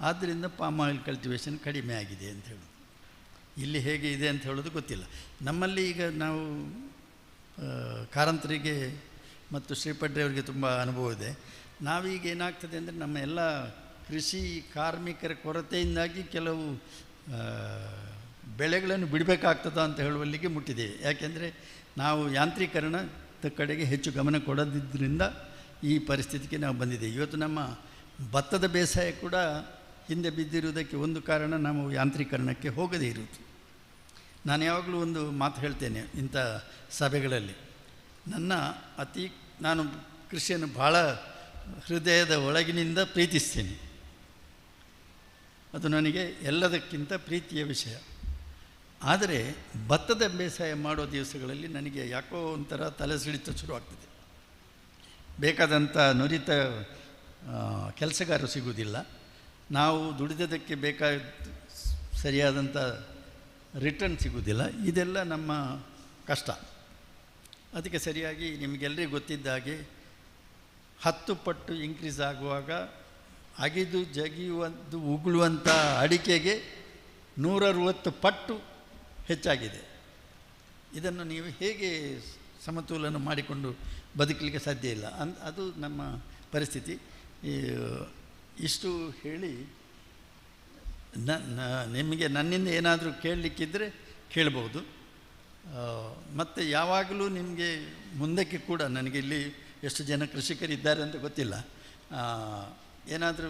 ಆದ್ದರಿಂದ ಪಾಮ್ ಆಯಿಲ್ ಕಲ್ಟಿವೇಷನ್ ಕಡಿಮೆ ಆಗಿದೆ ಅಂತ ಹೇಳೋದು. ಇಲ್ಲಿ ಹೇಗೆ ಇದೆ ಅಂತ ಹೇಳೋದು ಗೊತ್ತಿಲ್ಲ. ನಮ್ಮಲ್ಲಿ ಈಗ ನಾವು ಕಾರಂತರಿಗೆ ಮತ್ತು ಶ್ರೀಪಡ್ರೆಯವರಿಗೆ ತುಂಬ ಅನುಭವ ಇದೆ. ನಾವೀಗ ಏನಾಗ್ತದೆ ಅಂದರೆ, ನಮ್ಮ ಎಲ್ಲ ಕೃಷಿ ಕಾರ್ಮಿಕರ ಕೊರತೆಯಿಂದಾಗಿ ಕೆಲವು ಬೆಳೆಗಳನ್ನು ಬಿಡಬೇಕಾಗ್ತದ ಅಂತ ಹೇಳುವಲ್ಲಿಗೆ ಮುಟ್ಟಿದ್ದೇವೆ. ಯಾಕೆಂದರೆ ನಾವು ಯಾಂತ್ರೀಕರಣದ ಕಡೆಗೆ ಹೆಚ್ಚು ಗಮನ ಕೊಡದಿದ್ದರಿಂದ ಈ ಪರಿಸ್ಥಿತಿಗೆ ನಾವು ಬಂದಿದ್ದೇವೆ. ಇವತ್ತು ನಮ್ಮ ಭತ್ತದ ಬೇಸಾಯ ಕೂಡ ಹಿಂದೆ ಬಿದ್ದಿರುವುದಕ್ಕೆ ಒಂದು ಕಾರಣ ನಾವು ಯಾಂತ್ರೀಕರಣಕ್ಕೆ ಹೋಗದೇ ಇರುವುದು. ನಾನು ಯಾವಾಗಲೂ ಒಂದು ಮಾತು ಹೇಳ್ತೇನೆ ಇಂಥ ಸಭೆಗಳಲ್ಲಿ, ನಾನು ಕೃಷಿಯನ್ನು ಭಾಳ ಹೃದಯದ ಒಳಗಿನಿಂದ ಪ್ರೀತಿಸ್ತೇನೆ. ಅದು ನನಗೆ ಎಲ್ಲದಕ್ಕಿಂತ ಪ್ರೀತಿಯ ವಿಷಯ. ಆದರೆ ಭತ್ತದ ಬೇಸಾಯ ಮಾಡೋ ದಿವಸಗಳಲ್ಲಿ ನನಗೆ ಯಾಕೋ ಒಂಥರ ತಲೆ ಸಿಡಿತ ಶುರುವಾಗ್ತದೆ. ಬೇಕಾದಂಥ ನುರಿತ ಕೆಲಸಗಾರರು ಸಿಗುವುದಿಲ್ಲ, ನಾವು ದುಡಿದದಕ್ಕೆ ಬೇಕಾದ ಸರಿಯಾದಂಥ ರಿಟರ್ನ್ ಸಿಗುವುದಿಲ್ಲ. ಇದೆಲ್ಲ ನಮ್ಮ ಕಷ್ಟ. ಅದಕ್ಕೆ ಸರಿಯಾಗಿ ನಿಮಗೆಲ್ಲರಿಗೂ ಗೊತ್ತಿದ್ದ ಹಾಗೆ 10 ಪಟ್ಟು ಇನ್ಕ್ರೀಸ್ ಆಗುವಾಗ ಅಗಿದು ಜಗಿಯುವಂಥ ಉಗುಳುವಂಥ ಅಡಿಕೆಗೆ 160 ಪಟ್ಟು ಹೆಚ್ಚಾಗಿದೆ. ಇದನ್ನು ನೀವು ಹೇಗೆ ಸಮತೋಲನ ಮಾಡಿಕೊಂಡು ಬದುಕಲಿಕ್ಕೆ ಸಾಧ್ಯ ಇಲ್ಲ. ಅದು ನಮ್ಮ ಪರಿಸ್ಥಿತಿ. ಇಷ್ಟು ಹೇಳಿ ನಿಮಗೆ ನನ್ನಿಂದ ಏನಾದರೂ ಕೇಳಲಿಕ್ಕಿದ್ದರೆ ಕೇಳ್ಬೋದು. ಮತ್ತು ಯಾವಾಗಲೂ ನಿಮಗೆ ಮುಂದಕ್ಕೆ ಕೂಡ ನನಗೆ ಇಲ್ಲಿ ಎಷ್ಟು ಜನ ಕೃಷಿಕರಿದ್ದಾರೆ ಅಂತ ಗೊತ್ತಿಲ್ಲ, ಏನಾದರೂ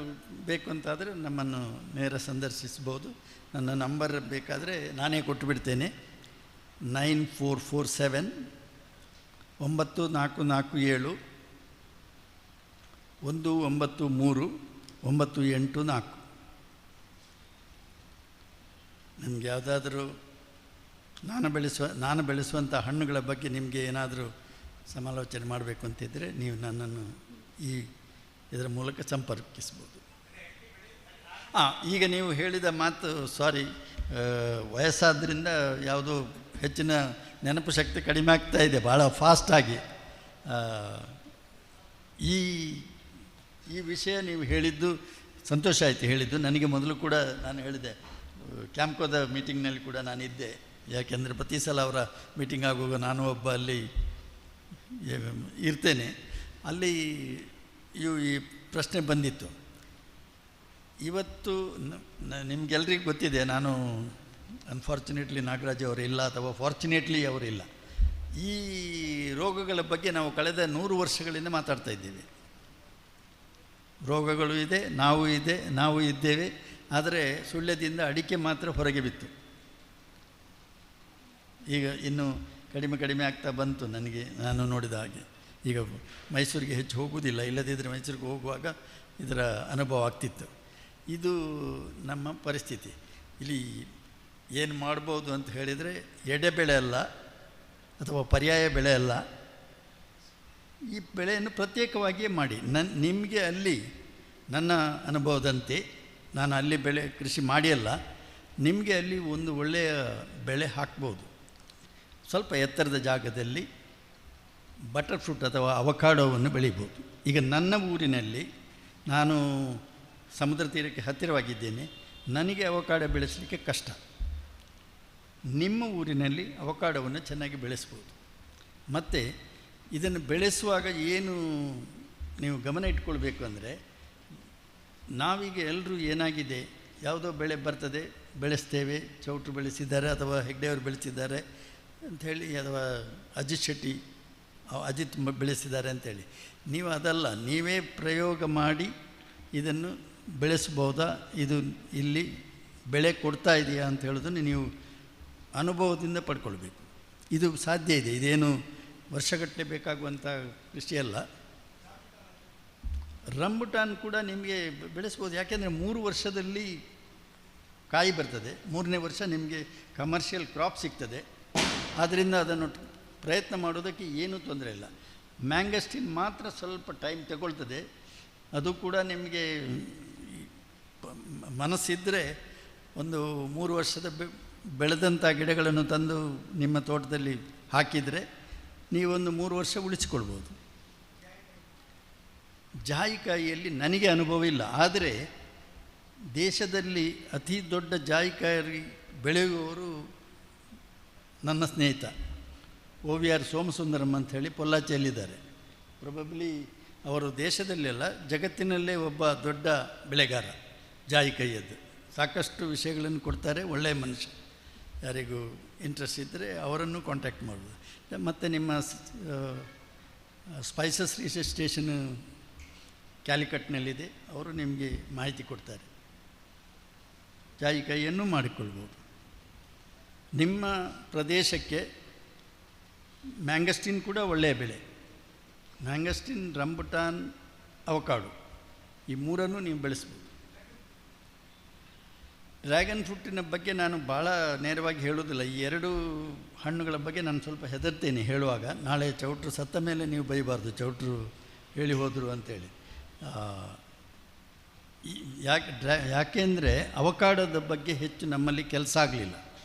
ಬೇಕು ಅಂತಾದರೆ ನಮ್ಮನ್ನು ನೇರ ಸಂದರ್ಶಿಸ್ಬೋದು. ನನ್ನ ನಂಬರ್ ಬೇಕಾದರೆ ನಾನೇ ಕೊಟ್ಟು ಬಿಡ್ತೇನೆ. 9447 9447 193 984. ನಿಮ್ಗೆ ಯಾವುದಾದ್ರೂ ನಾನು ಬೆಳೆಸುವಂಥ ಹಣ್ಣುಗಳ ಬಗ್ಗೆ ನಿಮಗೆ ಏನಾದರೂ ಸಮಾಲೋಚನೆ ಮಾಡಬೇಕು ಅಂತಿದ್ದರೆ ನೀವು ನನ್ನನ್ನು ಇದರ ಮೂಲಕ ಸಂಪರ್ಕಿಸ್ಬೋದು. ಈಗ ನೀವು ಹೇಳಿದ ಮಾತು ಸಾರಿ, ವಯಸ್ಸಾದ್ದರಿಂದ ಯಾವುದೋ ಹೆಚ್ಚಿನ ನೆನಪು ಶಕ್ತಿ ಕಡಿಮೆ ಆಗ್ತಾ ಇದೆ ಭಾಳ ಫಾಸ್ಟಾಗಿ. ಈ ವಿಷಯ ನೀವು ಹೇಳಿದ್ದು ಸಂತೋಷ ಆಯಿತು ಹೇಳಿದ್ದು. ನನಗೆ ಮೊದಲು ಕೂಡ ನಾನು ಹೇಳಿದೆ, ಕ್ಯಾಂಪ್ಕೋದ ಮೀಟಿಂಗ್ನಲ್ಲಿ ಕೂಡ ನಾನಿದ್ದೆ. ಯಾಕೆಂದರೆ ಪ್ರತಿ ಸಲ ಅವರ ಮೀಟಿಂಗ್ ಆಗುವಾಗ ನಾನು ಒಬ್ಬ ಅಲ್ಲಿ ಇರ್ತೇನೆ. ಅಲ್ಲಿ ಈ ಪ್ರಶ್ನೆ ಬಂದಿತ್ತು. ಇವತ್ತು ನಿಮಗೆಲ್ರಿಗೂ ಗೊತ್ತಿದೆ, ನಾನು ಅನ್ಫಾರ್ಚುನೇಟ್ಲಿ ನಾಗರಾಜ್ ಅವರಿಲ್ಲ ಅಥವಾ ಫಾರ್ಚುನೇಟ್ಲಿ ಅವರಿಲ್ಲ. ಈ ರೋಗಗಳ ಬಗ್ಗೆ ನಾವು ಕಳೆದ 100 ವರ್ಷಗಳಿಂದ ಮಾತಾಡ್ತಾ ಇದ್ದೀವಿ. ರೋಗಗಳು ಇದೆ, ನಾವು ಇದ್ದೇವೆ. ಆದರೆ ಸುಳ್ಯದಿಂದ ಅಡಿಕೆ ಮಾತ್ರ ಹೊರಗೆ ಬಿತ್ತು. ಈಗ ಇನ್ನೂ ಕಡಿಮೆ ಆಗ್ತಾ ಬಂತು. ನಾನು ನೋಡಿದ ಹಾಗೆ ಈಗ ಮೈಸೂರಿಗೆ ಹೆಚ್ಚು ಹೋಗುವುದಿಲ್ಲ, ಇಲ್ಲದಿದ್ದರೆ ಮೈಸೂರಿಗೆ ಹೋಗುವಾಗ ಇದರ ಅನುಭವ ಆಗ್ತಿತ್ತು. ಇದು ನಮ್ಮ ಪರಿಸ್ಥಿತಿ. ಇಲ್ಲಿ ಏನು ಮಾಡ್ಬೋದು ಅಂತ ಹೇಳಿದರೆ, ಎಡೆಬೆಳೆ ಅಲ್ಲ ಅಥವಾ ಪರ್ಯಾಯ ಬೆಳೆ ಅಲ್ಲ, ಈ ಬೆಳೆಯನ್ನು ಪ್ರತ್ಯೇಕವಾಗಿಯೇ ಮಾಡಿ. ನಿಮಗೆ ಅಲ್ಲಿ ನನ್ನ ಅನುಭವದಂತೆ, ನಾನು ಅಲ್ಲಿ ಕೃಷಿ ಮಾಡಿಯಲ್ಲ, ನಿಮಗೆ ಅಲ್ಲಿ ಒಂದು ಒಳ್ಳೆಯ ಬೆಳೆ ಹಾಕ್ಬೋದು. ಸ್ವಲ್ಪ ಎತ್ತರದ ಜಾಗದಲ್ಲಿ ಬಟರ್ ಫ್ರೂಟ್ ಅಥವಾ ಅವಕಾಡೋವನ್ನು ಬೆಳಿಬೋದು. ಈಗ ನನ್ನ ಊರಿನಲ್ಲಿ ನಾನು ಸಮುದ್ರ ತೀರಕ್ಕೆ ಹತ್ತಿರವಾಗಿದ್ದೇನೆ, ನನಗೆ ಅವಕಾಡೋ ಬೆಳೆಸಲಿಕ್ಕೆ ಕಷ್ಟ. ನಿಮ್ಮ ಊರಿನಲ್ಲಿ ಅವಕಾಡೋವನ್ನು ಚೆನ್ನಾಗಿ ಬೆಳೆಸ್ಬೋದು. ಮತ್ತು ಇದನ್ನು ಬೆಳೆಸುವಾಗ ಏನು ನೀವು ಗಮನ ಇಟ್ಕೊಳ್ಬೇಕು ಅಂದರೆ, ನಾವೀಗ ಎಲ್ಲರೂ ಏನಾಗಿದೆ, ಯಾವುದೋ ಬೆಳೆ ಬರ್ತದೆ ಬೆಳೆಸ್ತೇವೆ, ಚೌಟ್ರು ಬೆಳೆಸಿದ್ದಾರೆ ಅಥವಾ ಹೆಗ್ಡೆಯವರು ಬೆಳೆಸಿದ್ದಾರೆ ಅಂಥೇಳಿ, ಅಥವಾ ಅಜಿತ್ ಬೆಳೆಸಿದ್ದಾರೆ ಅಂಥೇಳಿ. ನೀವು ಅದಲ್ಲ, ನೀವೇ ಪ್ರಯೋಗ ಮಾಡಿ ಇದನ್ನು ಬೆಳೆಸ್ಬೋದಾ, ಇದು ಇಲ್ಲಿ ಬೆಳೆ ಕೊಡ್ತಾ ಇದೆಯಾ ಅಂತ ಹೇಳೋದನ್ನು ನೀವು ಅನುಭವದಿಂದ ಪಡ್ಕೊಳ್ಬೇಕು. ಇದು ಸಾಧ್ಯ ಇದೆ, ಇದೇನು ವರ್ಷಗಟ್ಟಲೆ ಬೇಕಾಗುವಂಥ ಕೃಷಿ ಅಲ್ಲ. ರಂಬುಟಾನ್ ಕೂಡ ನಿಮಗೆ ಬೆಳೆಸ್ಬೋದು. ಯಾಕೆಂದರೆ 3 ವರ್ಷದಲ್ಲಿ ಕಾಯಿ ಬರ್ತದೆ, 3ನೇ ವರ್ಷ ನಿಮಗೆ ಕಮರ್ಷಿಯಲ್ ಕ್ರಾಪ್ ಸಿಗ್ತದೆ. ಆದ್ದರಿಂದ ಅದನ್ನು ಪ್ರಯತ್ನ ಮಾಡೋದಕ್ಕೆ ಏನೂ ತೊಂದರೆ ಇಲ್ಲ. ಮ್ಯಾಂಗಸ್ಟಿನ್ ಮಾತ್ರ ಸ್ವಲ್ಪ ಟೈಮ್ ತಗೊಳ್ತದೆ. ಅದು ಕೂಡ ನಿಮಗೆ ಮನಸ್ಸಿದ್ದರೆ ಒಂದು 3 ವರ್ಷದ ಬೆಳೆದಂಥ ಗಿಡಗಳನ್ನು ತಂದು ನಿಮ್ಮ ತೋಟದಲ್ಲಿ ಹಾಕಿದರೆ ನೀವೊಂದು 3 ವರ್ಷ ಉಳಿಸಿಕೊಳ್ಬೋದು. ಜಾಯಿಕಾಯಿಯಲ್ಲಿ ನನಗೆ ಅನುಭವ ಇಲ್ಲ, ಆದರೆ ದೇಶದಲ್ಲಿ ಅತಿ ದೊಡ್ಡ ಜಾಯಿಕಾಯಿ ಬೆಳೆಯುವವರು ನನ್ನ ಸ್ನೇಹಿತ OVR ಸೋಮಸುಂದರಂ ಅಂಥೇಳಿ ಪೊಲ್ಲಾಚಿಯಲ್ಲಿದ್ದಾರೆ. ಪ್ರೊಬಬ್ಲಿ ಅವರು ದೇಶದಲ್ಲೆಲ್ಲ ಜಗತ್ತಿನಲ್ಲೇ ಒಬ್ಬ ದೊಡ್ಡ ಬೆಳೆಗಾರ ಜಾಯಿಕಾಯಿಯದ್ದು. ಸಾಕಷ್ಟು ವಿಷಯಗಳನ್ನು ಕೊಡ್ತಾರೆ, ಒಳ್ಳೆಯ ಮನುಷ್ಯ. ಯಾರಿಗೂ ಇಂಟ್ರೆಸ್ಟ್ ಇದ್ದರೆ ಅವರನ್ನು ಕಾಂಟ್ಯಾಕ್ಟ್ ಮಾಡ್ಬೋದು. ಮತ್ತು ನಿಮ್ಮ ಸ್ಪೈಸಸ್ ರಿಸರ್ಚ್ ಸ್ಟೇಷನ್ ಕ್ಯಾಲಿಕಟ್ನಲ್ಲಿದೆ, ಅವರು ನಿಮಗೆ ಮಾಹಿತಿ ಕೊಡ್ತಾರೆ. ಜಾಯಿಕಾಯಿಯನ್ನು ಮಾಡಿಕೊಳ್ಬೋದು. ನಿಮ್ಮ ಪ್ರದೇಶಕ್ಕೆ ಮ್ಯಾಂಗಸ್ಟಿನ್ ಕೂಡ ಒಳ್ಳೆಯ ಬೆಳೆ. ಮ್ಯಾಂಗಸ್ಟಿನ್, ರಂಬುಟಾನ್, ಅವಕಾಡು ಈ 3 ನೀವು ಬೆಳೆಸ್ಬೋದು. ಡ್ರ್ಯಾಗನ್ ಫ್ರೂಟಿನ ಬಗ್ಗೆ ನಾನು ಭಾಳ ನೇರವಾಗಿ ಹೇಳೋದಿಲ್ಲ. ಈ 2 ಹಣ್ಣುಗಳ ಬಗ್ಗೆ ನಾನು ಸ್ವಲ್ಪ ಹೆದರ್ತೇನೆ ಹೇಳುವಾಗ. ನಾಳೆ ಚೌಟ್ರು ಸತ್ತ ಮೇಲೆ ನೀವು ಬೈಬಾರ್ದು, ಚೌಟ್ರು ಹೇಳಿ ಹೋದರು ಅಂತೇಳಿ. ಯಾಕೆಂದರೆ ಅವಕಾಡೋದ ಬಗ್ಗೆ ಹೆಚ್ಚು ನಮ್ಮಲ್ಲಿ ಕೆಲಸ ಆಗಲಿಲ್ಲ,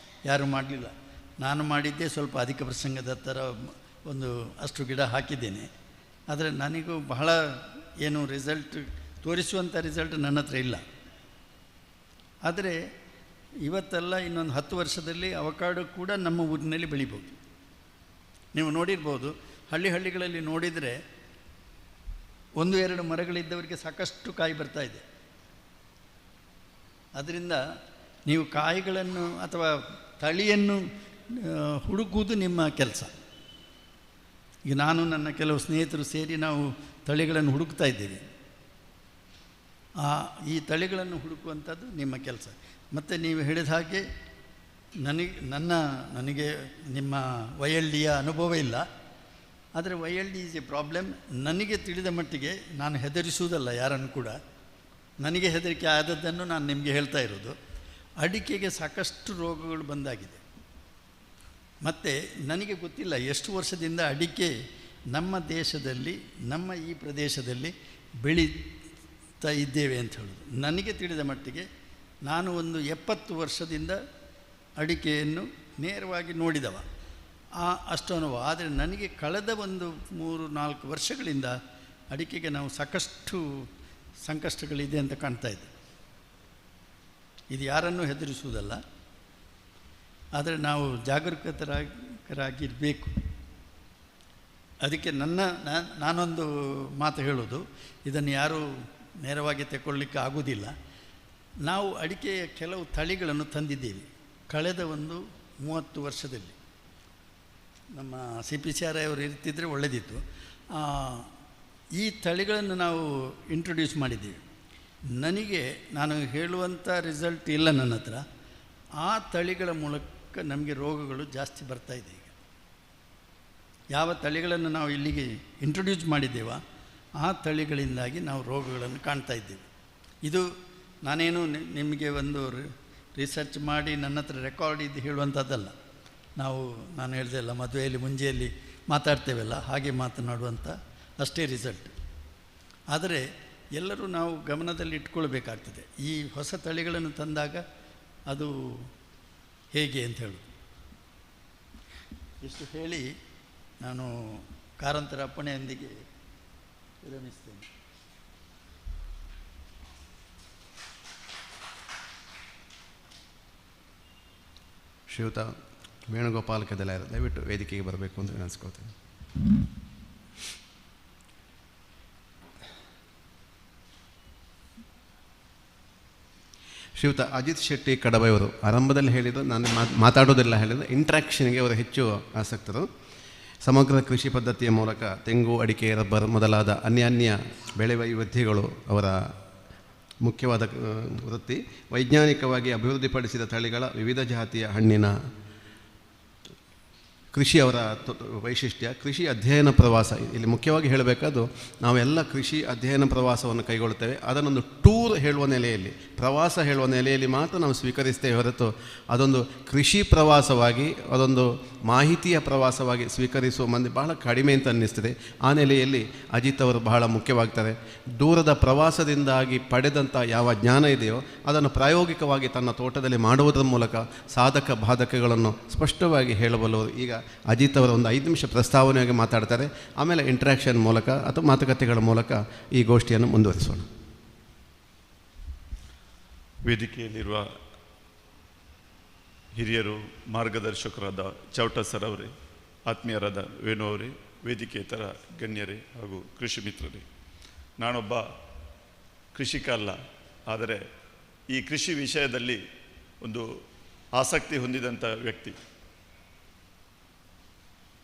ಯಾರೂ ಮಾಡಲಿಲ್ಲ. ನಾನು ಮಾಡಿದ್ದೇ ಸ್ವಲ್ಪ ಅಧಿಕ ಪ್ರಸಂಗದ ಥರ ಒಂದು ಅಷ್ಟು ಗಿಡ ಹಾಕಿದ್ದೇನೆ. ಆದರೆ ನನಗೂ ಬಹಳ ಏನು ತೋರಿಸುವಂಥ ರಿಸಲ್ಟ್ ನನ್ನ ಹತ್ರ ಇಲ್ಲ. ಆದರೆ ಇವತ್ತೆಲ್ಲ ಇನ್ನೊಂದು 10 ವರ್ಷದಲ್ಲಿ ಅವಕಾಡೋ ಕೂಡ ನಮ್ಮ ಊರಿನಲ್ಲಿ ಬೆಳಿಬೋದು. ನೀವು ನೋಡಿರ್ಬೋದು, ಹಳ್ಳಿಗಳಲ್ಲಿ ನೋಡಿದರೆ 1-2 ಮರಗಳಿದ್ದವರಿಗೆ ಸಾಕಷ್ಟು ಕಾಯಿ ಬರ್ತಾ ಇದೆ. ಅದರಿಂದ ನೀವು ಕಾಯಿಗಳನ್ನು ಅಥವಾ ತಳಿಯನ್ನು ಹುಡುಕುವುದು ನಿಮ್ಮ ಕೆಲಸ. ಈಗ ನಾನು ನನ್ನ ಕೆಲವು ಸ್ನೇಹಿತರು ಸೇರಿ ನಾವು ತಳಿಗಳನ್ನು ಹುಡುಕ್ತಾ ಇದ್ದೀವಿ. ಈ ತಳಿಗಳನ್ನು ಹುಡುಕುವಂಥದ್ದು ನಿಮ್ಮ ಕೆಲಸ. ಮತ್ತು ನೀವು ಹೇಳಿದ ಹಾಗೆ ನನಗೆ ನಿಮ್ಮ YLDಯ ಅನುಭವ ಇಲ್ಲ. ಆದರೆ YLD ಈಸ್ ಎ ಪ್ರಾಬ್ಲಮ್. ನನಗೆ ತಿಳಿದ ಮಟ್ಟಿಗೆ ನಾನು ಹೆದರಿಸುವುದಲ್ಲ ಯಾರನ್ನು ಕೂಡ. ನನಗೆ ಹೆದರಿಕೆ ಆದದ್ದನ್ನು ನಾನು ನಿಮಗೆ ಹೇಳ್ತಾ ಇರೋದು. ಅಡಿಕೆಗೆ ಸಾಕಷ್ಟು ರೋಗಗಳು ಬಂದಾಗಿದೆ. ಮತ್ತು ನನಗೆ ಗೊತ್ತಿಲ್ಲ ಎಷ್ಟು ವರ್ಷದಿಂದ ಅಡಿಕೆ ನಮ್ಮ ದೇಶದಲ್ಲಿ, ನಮ್ಮ ಈ ಪ್ರದೇಶದಲ್ಲಿ ಬೆಳೀತಾ ಇದ್ದೇವೆ ಅಂತ ಹೇಳೋದು. ನನಗೆ ತಿಳಿದ ಮಟ್ಟಿಗೆ ನಾನು ಒಂದು 70 ವರ್ಷದಿಂದ ಅಡಿಕೆಯನ್ನು ನೇರವಾಗಿ ನೋಡಿದವ, ಅಷ್ಟು ಅನುಭವ. ಆದರೆ ನನಗೆ ಕಳೆದ ಒಂದು 3-4 ವರ್ಷಗಳಿಂದ ಅಡಿಕೆಗೆ ನಾವು ಸಾಕಷ್ಟು ಸಂಕಷ್ಟಗಳಿದೆ ಅಂತ ಕಾಣ್ತಾ ಇದೆ. ಇದು ಯಾರನ್ನೂ ಹೆದರಿಸುವುದಲ್ಲ, ಆದರೆ ನಾವು ಜಾಗರೂಕರಾಗಿರಬೇಕು. ಅದಕ್ಕೆ ನಾನೊಂದು ಮಾತು ಹೇಳೋದು, ಇದನ್ನು ಯಾರೂ ನೇರವಾಗಿ ತಗೊಳ್ಳಿಕ್ಕೆ ಆಗೋದಿಲ್ಲ. ನಾವು ಅಡಿಕೆಯ ಕೆಲವು ತಳಿಗಳನ್ನು ತಂದಿದ್ದೇವೆ ಕಳೆದ ಒಂದು 30 ವರ್ಷದಲ್ಲಿ. ನಮ್ಮ CPCRI ಅವರು ಇರ್ತಿದ್ರೆ ಒಳ್ಳೆಯದಿತ್ತು. ಈ ತಳಿಗಳನ್ನು ನಾವು ಇಂಟ್ರೊಡ್ಯೂಸ್ ಮಾಡಿದ್ದೀವಿ. ನಾನು ಹೇಳುವಂಥ ರಿಸಲ್ಟ್ ಇಲ್ಲ ನನ್ನ ಹತ್ರ. ಆ ತಳಿಗಳ ಮೂಲಕ ನಮಗೆ ರೋಗಗಳು ಜಾಸ್ತಿ ಬರ್ತಾಯಿದೆ. ಈಗ ಯಾವ ತಳಿಗಳನ್ನು ನಾವು ಇಲ್ಲಿಗೆ ಇಂಟ್ರೊಡ್ಯೂಸ್ ಮಾಡಿದ್ದೇವೋ ಆ ತಳಿಗಳಿಂದಾಗಿ ನಾವು ರೋಗಗಳನ್ನು ಕಾಣ್ತಾ ಇದ್ದೇವೆ. ಇದು ನಾನೇನು ನಿಮಗೆ ಒಂದು ರಿಸರ್ಚ್ ಮಾಡಿ ನನ್ನ ಹತ್ರ ರೆಕಾರ್ಡ್ ಇದು ಹೇಳುವಂಥದ್ದಲ್ಲ. ನಾನು ಹೇಳಿದೆ ಅಲ್ಲ, ಮದುವೆಯಲ್ಲಿ ಮುಂಜೆಯಲ್ಲಿ ಮಾತಾಡ್ತೇವಲ್ಲ, ಹಾಗೆ ಮಾತನಾಡುವಂಥ ಅಷ್ಟೇ ರಿಸಲ್ಟ್. ಆದರೆ ಎಲ್ಲರೂ ನಾವು ಗಮನದಲ್ಲಿ ಇಟ್ಕೊಳ್ಬೇಕಾಗ್ತದೆ. ಈ ಹೊಸ ತಳಿಗಳನ್ನು ತಂದಾಗ ಅದು ಹೇಗೆ ಅಂತ ಹೇಳೋದು. ಇಷ್ಟು ಹೇಳಿ ನಾನು ಕಾರಂತರ ಅಪ್ಪಣೆಯೊಂದಿಗೆ ವಿರಮಿಸ್ತೇನೆ. ಶ್ರೀಯುತ ವೇಣುಗೋಪಾಲ್ ಕೆದಲಾಯರು ದಯವಿಟ್ಟು ವೇದಿಕೆಗೆ ಬರಬೇಕು ಅಂತ ನೆನೆಸ್ಕೊಳ್ತೇನೆ. ಶ್ರೀಯುತ ಅಜಿತ್ ಶೆಟ್ಟಿ ಕಡಬೆಯವರು ಆರಂಭದಲ್ಲಿ ಹೇಳಿದ್ದು, ನಾನು ಮಾತಾಡೋದಿಲ್ಲ ಹೇಳಿದ್ದು, ಇಂಟ್ರಾಕ್ಷನ್ಗೆ ಅವರು ಹೆಚ್ಚು ಆಸಕ್ತರು. ಸಮಗ್ರ ಕೃಷಿ ಪದ್ಧತಿಯ ಮೂಲಕ ತೆಂಗು, ಅಡಿಕೆ, ರಬ್ಬರ್ ಮೊದಲಾದ ಅನ್ಯಾನ್ಯ ಬೆಳೆ ವೈವಿಧ್ಯಗಳು ಅವರ ಮುಖ್ಯವಾದ ವೃತ್ತಿ. ವೈಜ್ಞಾನಿಕವಾಗಿ ಅಭಿವೃದ್ಧಿಪಡಿಸಿದ ತಳಿಗಳ ವಿವಿಧ ಜಾತಿಯ ಹಣ್ಣಿನ ಕೃಷಿ ಅವರ ವೈಶಿಷ್ಟ್ಯ. ಕೃಷಿ ಅಧ್ಯಯನ ಪ್ರವಾಸ, ಇಲ್ಲಿ ಮುಖ್ಯವಾಗಿ ಹೇಳಬೇಕಾದ್ದು, ನಾವೆಲ್ಲ ಕೃಷಿ ಅಧ್ಯಯನ ಪ್ರವಾಸವನ್ನು ಕೈಗೊಳ್ಳುತ್ತೇವೆ. ಅದನ್ನೊಂದು ಟೂರ್ ಹೇಳುವ ನೆಲೆಯಲ್ಲಿ, ಪ್ರವಾಸ ಹೇಳುವ ನೆಲೆಯಲ್ಲಿ ಮಾತ್ರ ನಾವು ಸ್ವೀಕರಿಸ್ತೇವೆ ಹೊರತು ಅದೊಂದು ಕೃಷಿ ಪ್ರವಾಸವಾಗಿ, ಅದೊಂದು ಮಾಹಿತಿಯ ಪ್ರವಾಸವಾಗಿ ಸ್ವೀಕರಿಸುವ ಮಂದಿ ಬಹಳ ಕಡಿಮೆ ಅಂತ ಅನ್ನಿಸ್ತದೆ. ಆ ನೆಲೆಯಲ್ಲಿ ಅಜಿತ್ ಅವರು ಬಹಳ ಮುಖ್ಯವಾಗ್ತಾರೆ. ದೂರದ ಪ್ರವಾಸದಿಂದಾಗಿ ಪಡೆದಂಥ ಯಾವ ಜ್ಞಾನ ಇದೆಯೋ ಅದನ್ನು ಪ್ರಾಯೋಗಿಕವಾಗಿ ತನ್ನ ತೋಟದಲ್ಲಿ ಮಾಡುವುದರ ಮೂಲಕ ಸಾಧಕ ಬಾಧಕಗಳನ್ನು ಸ್ಪಷ್ಟವಾಗಿ ಹೇಳಬಲ್ಲವರು. ಈಗ ಅಜಿತ್ ಅವರ ಒಂದು 5 ನಿಮಿಷ ಪ್ರಸ್ತಾವನೆಯಾಗಿ ಮಾತಾಡ್ತಾರೆ. ಆಮೇಲೆ ಇಂಟ್ರಾಕ್ಷನ್ ಮೂಲಕ ಅಥವಾ ಮಾತುಕತೆಗಳ ಮೂಲಕ ಈ ಗೋಷ್ಠಿಯನ್ನು ಮುಂದುವರಿಸೋಣ. ವೇದಿಕೆಯಲ್ಲಿರುವ ಹಿರಿಯರು, ಮಾರ್ಗದರ್ಶಕರಾದ ಚೌಟ ಸರ್ ಅವರೇ, ಆತ್ಮೀಯರಾದ ವೇಣು ಅವರೇ, ವೇದಿಕೇತರ ಗಣ್ಯರೇ ಹಾಗೂ ಕೃಷಿ ಮಿತ್ರರೇ, ನಾನೊಬ್ಬ ಕೃಷಿಕ ಅಲ್ಲ, ಆದರೆ ಈ ಕೃಷಿ ವಿಷಯದಲ್ಲಿ ಒಂದು ಆಸಕ್ತಿ ಹೊಂದಿದಂಥ ವ್ಯಕ್ತಿ.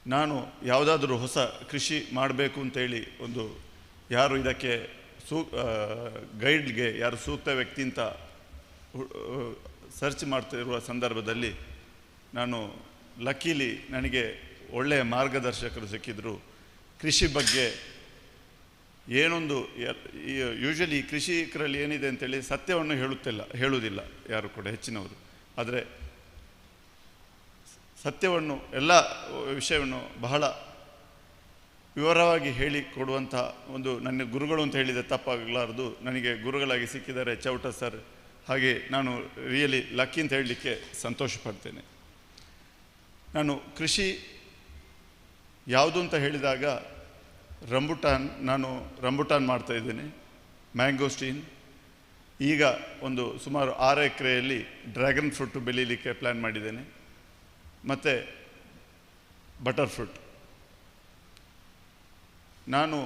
ನಾನು ಯಾವುದಾದ್ರೂ ಹೊಸ ಕೃಷಿ ಮಾಡಬೇಕು ಅಂತೇಳಿ ಒಂದು ಯಾರು ಇದಕ್ಕೆ ಗೈಡ್ಗೆ ಯಾರು ಸೂಕ್ತ ವ್ಯಕ್ತಿ ಅಂತ ಸರ್ಚ್ ಮಾಡ್ತಿರುವ ಸಂದರ್ಭದಲ್ಲಿ ನಾನು ಲಕ್ಕೀಲಿ ನನಗೆ ಒಳ್ಳೆಯ ಮಾರ್ಗದರ್ಶಕರು ಸಿಕ್ಕಿದ್ರು. ಕೃಷಿ ಬಗ್ಗೆ ಏನೊಂದು ಯೂಶ್ವಲಿ ಕೃಷಿಕರಲ್ಲಿ ಏನಿದೆ ಅಂತೇಳಿ ಸತ್ಯವನ್ನು ಹೇಳುವುದಿಲ್ಲ ಯಾರು ಕೂಡ ಹೆಚ್ಚಿನವರು. ಆದರೆ ಸತ್ಯವನ್ನು, ಎಲ್ಲ ವಿಷಯವನ್ನು ಬಹಳ ವಿವರವಾಗಿ ಹೇಳಿಕೊಡುವಂಥ ಒಂದು ನನ್ನ ಗುರುಗಳು ಅಂತ ಹೇಳಿದರೆ ತಪ್ಪಾಗಲಾರದು. ನನಗೆ ಗುರುಗಳಾಗಿ ಸಿಕ್ಕಿದ್ದಾರೆ ಚೌಟ ಸರ್. ಹಾಗೆ ನಾನು ರಿಯಲಿ ಲಕ್ಕಿ ಅಂತ ಹೇಳಲಿಕ್ಕೆ ಸಂತೋಷ ಪಡ್ತೇನೆ. ನಾನು ಕೃಷಿ ಯಾವುದು ಅಂತ ಹೇಳಿದಾಗ ನಾನು ರಂಬುಟಾನ್ ಮಾಡ್ತಾಯಿದ್ದೇನೆ, ಮ್ಯಾಂಗೋಸ್ಟೀನ್. ಈಗ ಒಂದು ಸುಮಾರು 6 ಎಕರೆಯಲ್ಲಿ ಡ್ರ್ಯಾಗನ್ ಫ್ರೂಟ್ ಬೆಳೀಲಿಕ್ಕೆ ಪ್ಲ್ಯಾನ್ ಮಾಡಿದ್ದೇನೆ, ಮತ್ತು ಬಟರ್ ಫ್ರೂಟ್. ನಾನು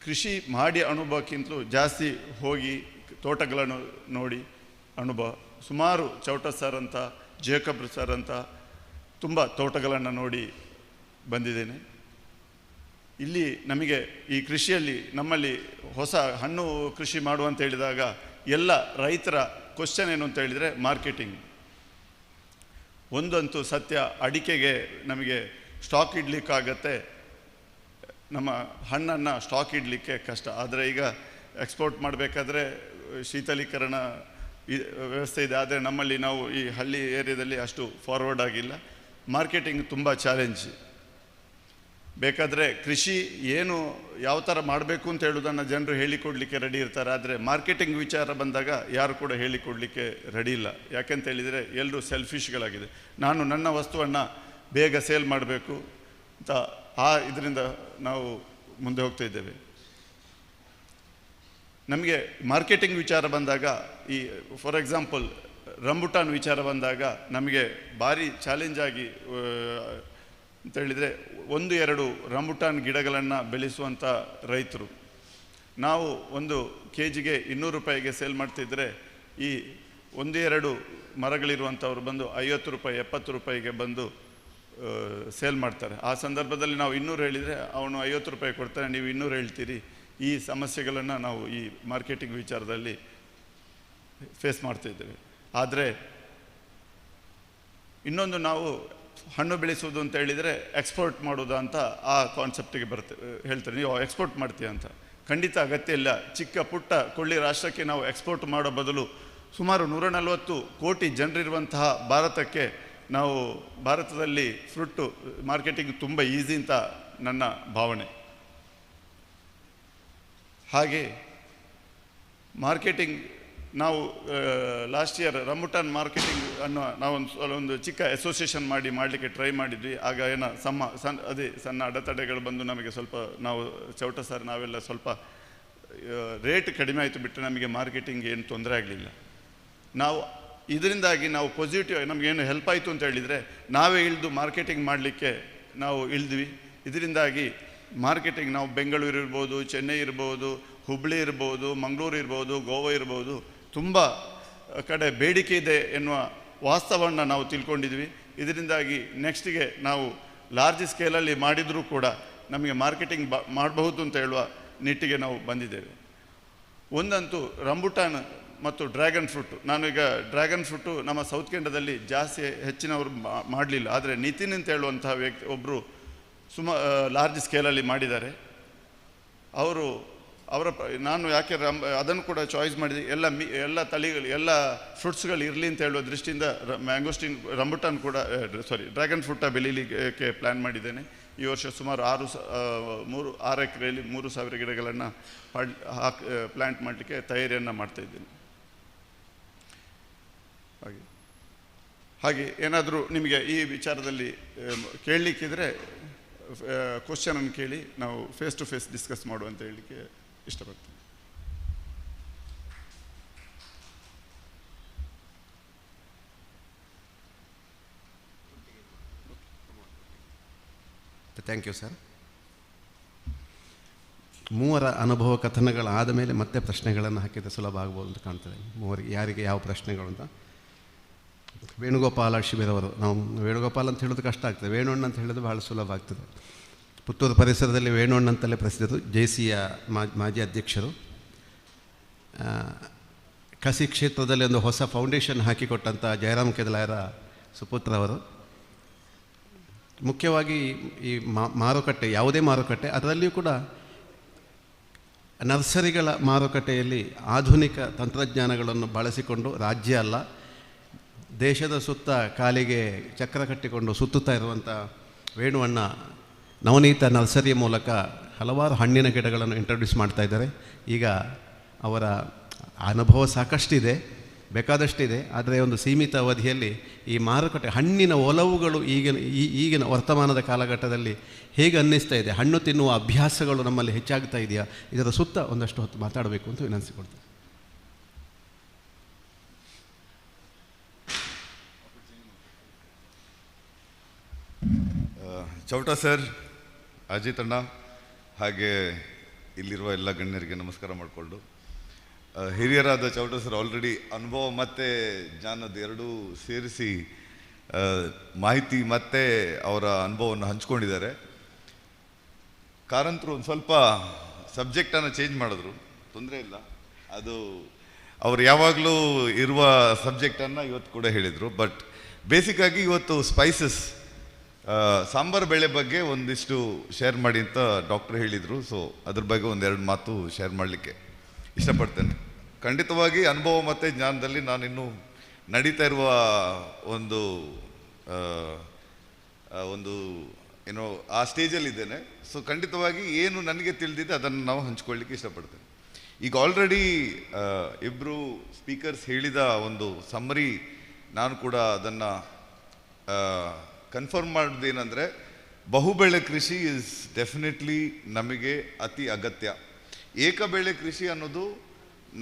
ಕೃಷಿ ಮಾಡಿ ಅನುಭವಕ್ಕಿಂತಲೂ ಜಾಸ್ತಿ ಹೋಗಿ ತೋಟಗಳನ್ನು ನೋಡಿ ಅನುಭವ. ಸುಮಾರು ಚೌಟ ಸರ್ ಅಂತ, ಜೇಕಬ್ ಸರ್ ಅಂತ ತುಂಬ ತೋಟಗಳನ್ನು ನೋಡಿ ಬಂದಿದ್ದೇನೆ. ಇಲ್ಲಿ ನಮಗೆ ಈ ಕೃಷಿಯಲ್ಲಿ ನಮ್ಮಲ್ಲಿ ಹೊಸ ಹಣ್ಣು ಕೃಷಿ ಮಾಡುವಂತ ಹೇಳಿದಾಗ ಎಲ್ಲ ರೈತರ ಕ್ವಶನ್ ಏನು ಅಂತ ಹೇಳಿದರೆ ಮಾರ್ಕೆಟಿಂಗ್. ಒಂದಂತೂ ಸತ್ಯ, ಅಡಿಕೆಗೆ ನಮಗೆ ಸ್ಟಾಕ್ ಇಡಲಿಕ್ಕಾಗತ್ತೆ, ನಮ್ಮ ಹಣ್ಣನ್ನು ಸ್ಟಾಕ್ ಇಡಲಿಕ್ಕೆ ಕಷ್ಟ. ಆದರೆ ಈಗ ಎಕ್ಸ್ಪೋರ್ಟ್ ಮಾಡಬೇಕಾದ್ರೆ ಶೀತಲೀಕರಣ ವ್ಯವಸ್ಥೆ ಇದೆ, ಆದರೆ ನಮ್ಮಲ್ಲಿ ನಾವು ಈ ಹಳ್ಳಿ ಏರಿಯಾದಲ್ಲಿ ಅಷ್ಟು ಫಾರ್ವರ್ಡ್ ಆಗಿಲ್ಲ. ಮಾರ್ಕೆಟಿಂಗ್ ತುಂಬ ಚಾಲೆಂಜ್. ಬೇಕಾದರೆ ಕೃಷಿ ಏನು ಯಾವ ಥರ ಮಾಡಬೇಕು ಅಂತ ಹೇಳೋದನ್ನು ಜನರು ಹೇಳಿಕೊಡ್ಲಿಕ್ಕೆ ರೆಡಿ ಇರ್ತಾರೆ, ಆದರೆ ಮಾರ್ಕೆಟಿಂಗ್ ವಿಚಾರ ಬಂದಾಗ ಯಾರು ಕೂಡ ಹೇಳಿಕೊಡ್ಲಿಕ್ಕೆ ರೆಡಿ ಇಲ್ಲ. ಯಾಕೆಂತ ಹೇಳಿದರೆ ಎಲ್ಲರೂ ಸೆಲ್ಫಿಶ್ಗಳಾಗಿದೆ. ನಾನು ನನ್ನ ವಸ್ತುವನ್ನು ಬೇಗ ಸೇಲ್ ಮಾಡಬೇಕು ಅಂತ ಇದರಿಂದ ನಾವು ಮುಂದೆ ಹೋಗ್ತಾ ಇದ್ದೇವೆ. ನಮಗೆ ಮಾರ್ಕೆಟಿಂಗ್ ವಿಚಾರ ಬಂದಾಗ ಈ ಫಾರ್ ಎಕ್ಸಾಂಪಲ್ ರಂಬುಟಾನ್ ವಿಚಾರ ಬಂದಾಗ ನಮಗೆ ಭಾರಿ ಚಾಲೆಂಜ್ ಆಗಿ ಅಂತ ಹೇಳಿದರೆ 1-2 ರಂಬುಟಾನ್ ಗಿಡಗಳನ್ನು ಬೆಳೆಸುವಂಥ ರೈತರು. ನಾವು 1 kg 200 ರೂಪಾಯಿಗೆ ಸೇಲ್ ಮಾಡ್ತಿದ್ರೆ ಈ 1-2 ಮರಗಳಿರುವಂಥವ್ರು ಬಂದು 50 ರೂಪಾಯಿ 70 ರೂಪಾಯಿಗೆ ಬಂದು ಸೇಲ್ ಮಾಡ್ತಾರೆ. ಆ ಸಂದರ್ಭದಲ್ಲಿ ನಾವು 200 ಹೇಳಿದರೆ ಅವನು 50 ರೂಪಾಯಿ ಕೊಡ್ತಾನೆ, ನೀವು 200 ಹೇಳ್ತೀರಿ. ಈ ಸಮಸ್ಯೆಗಳನ್ನು ನಾವು ಈ ಮಾರ್ಕೆಟಿಂಗ್ ವಿಚಾರದಲ್ಲಿ ಫೇಸ್ ಮಾಡ್ತಾಯಿದ್ದೇವೆ. ಆದರೆ ಇನ್ನೊಂದು ನಾವು ಹಣ್ಣು ಬೆಳೆಸುವುದು ಅಂತ ಹೇಳಿದರೆ ಎಕ್ಸ್ಪೋರ್ಟ್ ಮಾಡೋದು ಅಂತ ಆ ಕಾನ್ಸೆಪ್ಟಿಗೆ ಹೇಳ್ತಾರೆ. ನೀವು ಎಕ್ಸ್ಪೋರ್ಟ್ ಮಾಡ್ತೀಯ ಅಂತ. ಖಂಡಿತ ಅಗತ್ಯ ಇಲ್ಲ. ಚಿಕ್ಕ ಪುಟ್ಟ ಕೊಳ್ಳಿ ರಾಷ್ಟ್ರಕ್ಕೆ ನಾವು ಎಕ್ಸ್ಪೋರ್ಟ್ ಮಾಡೋ ಬದಲು ಸುಮಾರು 140 ಕೋಟಿ ಜನರಿರುವಂತಹ ಭಾರತಕ್ಕೆ ನಾವು ಭಾರತದಲ್ಲಿ ಫ್ರೂಟು ಮಾರ್ಕೆಟಿಂಗ್ ತುಂಬ ಈಸಿ ಅಂತ ನನ್ನ ಭಾವನೆ. ಹಾಗೆ ಮಾರ್ಕೆಟಿಂಗ್ ನಾವು ಲಾಸ್ಟ್ ಇಯರ್ ರಂಬುಟಾನ್ ಮಾರ್ಕೆಟಿಂಗ್ ಅನ್ನೋ ನಾವೊಂದು ಚಿಕ್ಕ ಅಸೋಸಿಯೇಷನ್ ಮಾಡಲಿಕ್ಕೆ ಟ್ರೈ ಮಾಡಿದ್ವಿ. ಆಗ ಏನೋ ಅದೇ ಸಣ್ಣ ಅಡೆತಡೆಗಳು ಬಂದು ನಮಗೆ ಸ್ವಲ್ಪ ನಾವು ಚೌಟ ಸರ್ ನಾವೆಲ್ಲ ಸ್ವಲ್ಪ ರೇಟ್ ಕಡಿಮೆ ಆಯಿತು ಬಿಟ್ಟರೆ ನಮಗೆ ಮಾರ್ಕೆಟಿಂಗ್ ಏನು ತೊಂದರೆ ಆಗಲಿಲ್ಲ. ನಾವು ಇದರಿಂದಾಗಿ ನಾವು ಪಾಸಿಟಿವ್ ನಮಗೇನು ಹೆಲ್ಪ್ ಆಯಿತು ಅಂತ ಹೇಳಿದರೆ ನಾವೇ ಇಳಿದು ಮಾರ್ಕೆಟಿಂಗ್ ಮಾಡಲಿಕ್ಕೆ ನಾವು ಇಳಿದ್ವಿ. ಇದರಿಂದಾಗಿ ಮಾರ್ಕೆಟಿಂಗ್ ನಾವು ಬೆಂಗಳೂರು ಇರ್ಬೋದು, ಚೆನ್ನೈ ಇರ್ಬೋದು, ಹುಬ್ಬಳ್ಳಿ ಇರ್ಬೋದು, ಮಂಗಳೂರು ಇರ್ಬೋದು, ಗೋವಾ ಇರ್ಬೋದು, ತುಂಬ ಕಡೆ ಬೇಡಿಕೆ ಇದೆ ಎನ್ನುವ ವಾಸ್ತವವನ್ನು ನಾವು ತಿಳ್ಕೊಂಡಿದ್ವಿ. ಇದರಿಂದಾಗಿ ನೆಕ್ಸ್ಟಿಗೆ ನಾವು ಲಾರ್ಜ್ ಸ್ಕೇಲಲ್ಲಿ ಮಾಡಿದರೂ ಕೂಡ ನಮಗೆ ಮಾರ್ಕೆಟಿಂಗ್ ಮಾಡಬಹುದು ಅಂತ ಹೇಳುವ ನಿಟ್ಟಿಗೆ ನಾವು ಬಂದಿದ್ದೇವೆ. ಒಂದಂತೂ ರಂಬುಟಾನ್ ಮತ್ತು ಡ್ರ್ಯಾಗನ್ ಫ್ರೂಟು. ನಾನೀಗ ಡ್ರ್ಯಾಗನ್ ಫ್ರೂಟು ನಮ್ಮ ಸೌತ್ ಕೆನಡಾದಲ್ಲಿ ಜಾಸ್ತಿ ಹೆಚ್ಚಿನವರು ಮಾಡಲಿಲ್ಲ, ಆದರೆ ನಿತಿನ್ ಅಂತ ಹೇಳುವಂತಹ ವ್ಯಕ್ತಿ ಒಬ್ಬರು ಲಾರ್ಜ್ ಸ್ಕೇಲಲ್ಲಿ ಮಾಡಿದ್ದಾರೆ. ನಾನು ಯಾಕೆ ಅದನ್ನು ಕೂಡ ಚಾಯ್ಸ್ ಮಾಡಿದೆ, ಎಲ್ಲ ತಳಿಗಳು ಎಲ್ಲ ಫ್ರೂಟ್ಸ್ಗಳು ಇರಲಿ ಅಂತ ಹೇಳುವ ದೃಷ್ಟಿಯಿಂದ ಮ್ಯಾಂಗೋಸ್ಟಿನ್ ರಂಬುಟಾನ್ ಕೂಡ ಡ್ರ್ಯಾಗನ್ ಫ್ರೂಟ ಬೆಳೀಲಿಕ್ಕೆ ಪ್ಲ್ಯಾನ್ ಮಾಡಿದ್ದೇನೆ. ಈ ವರ್ಷ ಸುಮಾರು 6 ಎಕರೆಯಲ್ಲಿ 3000 ಗಿಡಗಳನ್ನು ಪ್ಲ್ಯಾಂಟ್ ಮಾಡಲಿಕ್ಕೆ ತಯಾರಿಯನ್ನು ಮಾಡ್ತಾಯಿದ್ದೇನೆ. ಹಾಗೆ ಏನಾದರೂ ನಿಮಗೆ ಈ ವಿಚಾರದಲ್ಲಿ ಕೇಳಲಿಕ್ಕಿದ್ರೆ ಕ್ವಶನನ್ನು ಕೇಳಿ ನಾವು ಫೇಸ್ ಟು ಫೇಸ್ ಡಿಸ್ಕಸ್ ಮಾಡುವಂತ ಹೇಳಲಿಕ್ಕೆ ಇಷ್ಟಪಡ್ತೀನಿ. Thank you sir. ಮೂವರ ಅನುಭವ ಕಥನಗಳಾದ ಮೇಲೆ ಮತ್ತೆ ಪ್ರಶ್ನೆಗಳನ್ನು ಹಾಕಿದರೆ ಸುಲಭ ಆಗ್ಬೋದು ಅಂತ ಕಾಣ್ತದೆ. ಮೂವರಿಗೆ ಯಾರಿಗೆ ಯಾವ ಪ್ರಶ್ನೆಗಳು ಅಂತ. ವೇಣುಗೋಪಾಲ ಶಿಬಿರವರು, ನಾವು ವೇಣುಗೋಪಾಲ್ ಅಂತ ಹೇಳೋದು ಕಷ್ಟ ಆಗ್ತದೆ, ವೇಣುಣ್ಣ ಅಂತ ಹೇಳೋದು ಭಾಳ ಸುಲಭ ಆಗ್ತದೆ. ಪುತ್ತೂರು ಪರಿಸರದಲ್ಲಿ ವೇಣುಣ್ಣ ಅಂತಲೇ ಪ್ರಸಿದ್ಧರು. JCಯ ಮಾಜಿ ಅಧ್ಯಕ್ಷರು. ಕಸಿ ಕ್ಷೇತ್ರದಲ್ಲಿ ಒಂದು ಹೊಸ ಫೌಂಡೇಶನ್ ಹಾಕಿಕೊಟ್ಟಂಥ ಜಯರಾಮ್ ಕೆದಲಾಯರ ಸುಪುತ್ರ ಅವರು. ಮುಖ್ಯವಾಗಿ ಈ ಮಾರುಕಟ್ಟೆ, ಯಾವುದೇ ಮಾರುಕಟ್ಟೆ, ಅದರಲ್ಲಿಯೂ ಕೂಡ ನರ್ಸರಿಗಳ ಮಾರುಕಟ್ಟೆಯಲ್ಲಿ ಆಧುನಿಕ ತಂತ್ರಜ್ಞಾನಗಳನ್ನು ಬಳಸಿಕೊಂಡು ರಾಜ್ಯ ಅಲ್ಲ ದೇಶದ ಸುತ್ತ ಕಾಲಿಗೆ ಚಕ್ರ ಕಟ್ಟಿಕೊಂಡು ಸುತ್ತುತ್ತಾ ಇರುವಂಥ ವೇಣುವಣ್ಣ ನವನೀತ ನರ್ಸರಿಯ ಮೂಲಕ ಹಲವಾರು ಹಣ್ಣಿನ ಗಿಡಗಳನ್ನು ಇಂಟ್ರೊಡ್ಯೂಸ್ ಮಾಡ್ತಾ ಇದ್ದಾರೆ. ಈಗ ಅವರ ಅನುಭವ ಸಾಕಷ್ಟಿದೆ, ಬೇಕಾದಷ್ಟಿದೆ. ಆದರೆ ಒಂದು ಸೀಮಿತ ಅವಧಿಯಲ್ಲಿ ಈ ಮಾರುಕಟ್ಟೆ ಹಣ್ಣಿನ ಒಲವುಗಳು ಈಗಿನ ವರ್ತಮಾನದ ಕಾಲಘಟ್ಟದಲ್ಲಿ ಹೇಗೆ ಅನ್ನಿಸ್ತಾ ಇದೆ, ಹಣ್ಣು ತಿನ್ನುವ ಅಭ್ಯಾಸಗಳು ನಮ್ಮಲ್ಲಿ ಹೆಚ್ಚಾಗ್ತಾ ಇದೆಯಾ, ಇದರ ಸುತ್ತ ಒಂದಷ್ಟು ಹೊತ್ತು ಮಾತಾಡಬೇಕು ಅಂತ ವಿನಂತಿಸಿಕೊಳ್ತೇನೆ. ಚೌಟ ಸರ್, ಅಜಿತ್ ಅಣ್ಣ, ಹಾಗೆ ಇಲ್ಲಿರುವ ಎಲ್ಲ ಗಣ್ಯರಿಗೆ ನಮಸ್ಕಾರ ಮಾಡಿಕೊಂಡು, ಹಿರಿಯರಾದ ಚೌಟ ಸರ್ ಆಲ್ರೆಡಿ ಅನುಭವ ಮತ್ತು ಜ್ಞಾನದ ಎರಡೂ ಸೇರಿಸಿ ಮಾಹಿತಿ ಮತ್ತು ಅವರ ಅನುಭವವನ್ನು ಹಂಚ್ಕೊಂಡಿದ್ದಾರೆ. ಕಾರಂತರು ಒಂದು ಸ್ವಲ್ಪ ಸಬ್ಜೆಕ್ಟನ್ನು ಚೇಂಜ್ ಮಾಡಿದ್ರು, ತೊಂದರೆ ಇಲ್ಲ. ಅದು ಅವರು ಯಾವಾಗಲೂ ಇರುವ ಸಬ್ಜೆಕ್ಟನ್ನು ಇವತ್ತು ಕೂಡ ಹೇಳಿದರು. ಬಟ್ ಬೇಸಿಕ್ಕಾಗಿ ಇವತ್ತು ಸ್ಪೈಸಸ್ ಸಾಂಬಾರು ಬೇಳೆ ಬಗ್ಗೆ ಒಂದಿಷ್ಟು ಶೇರ್ ಮಾಡಿ ಅಂತ ಡಾಕ್ಟರ್ ಹೇಳಿದರು. ಸೊ ಅದ್ರ ಬಗ್ಗೆ ಒಂದೆರಡು ಮಾತು ಶೇರ್ ಮಾಡಲಿಕ್ಕೆ ಇಷ್ಟಪಡ್ತೇನೆ. ಖಂಡಿತವಾಗಿ ಅನುಭವ ಮತ್ತು ಜ್ಞಾನದಲ್ಲಿ ನಾನಿನ್ನೂ ನಡೀತಾ ಇರುವ ಒಂದು ಏನೋ ಆ ಸ್ಟೇಜಲ್ಲಿದ್ದೇನೆ. ಸೊ ಖಂಡಿತವಾಗಿ ಏನು ನನಗೆ ತಿಳಿದಿದೆ ಅದನ್ನು ನಾವು ಹಂಚ್ಕೊಳ್ಳಿಕ್ಕೆ ಇಷ್ಟಪಡ್ತೇನೆ. ಈಗ ಆಲ್ರೆಡಿ ಇಬ್ಬರು ಸ್ಪೀಕರ್ಸ್ ಹೇಳಿದ ಒಂದು ಸಮ್ಮರಿ ನಾನು ಕೂಡ ಅದನ್ನು ಕನ್ಫರ್ಮ್ ಮಾಡೋದೇನೆಂದರೆ, ಬಹುಬೆಳೆ ಕೃಷಿ ಇಸ್ ಡೆಫಿನೆಟ್ಲಿ ನಮಗೆ ಅತಿ ಅಗತ್ಯ. ಏಕಬೆಳೆ ಕೃಷಿ ಅನ್ನೋದು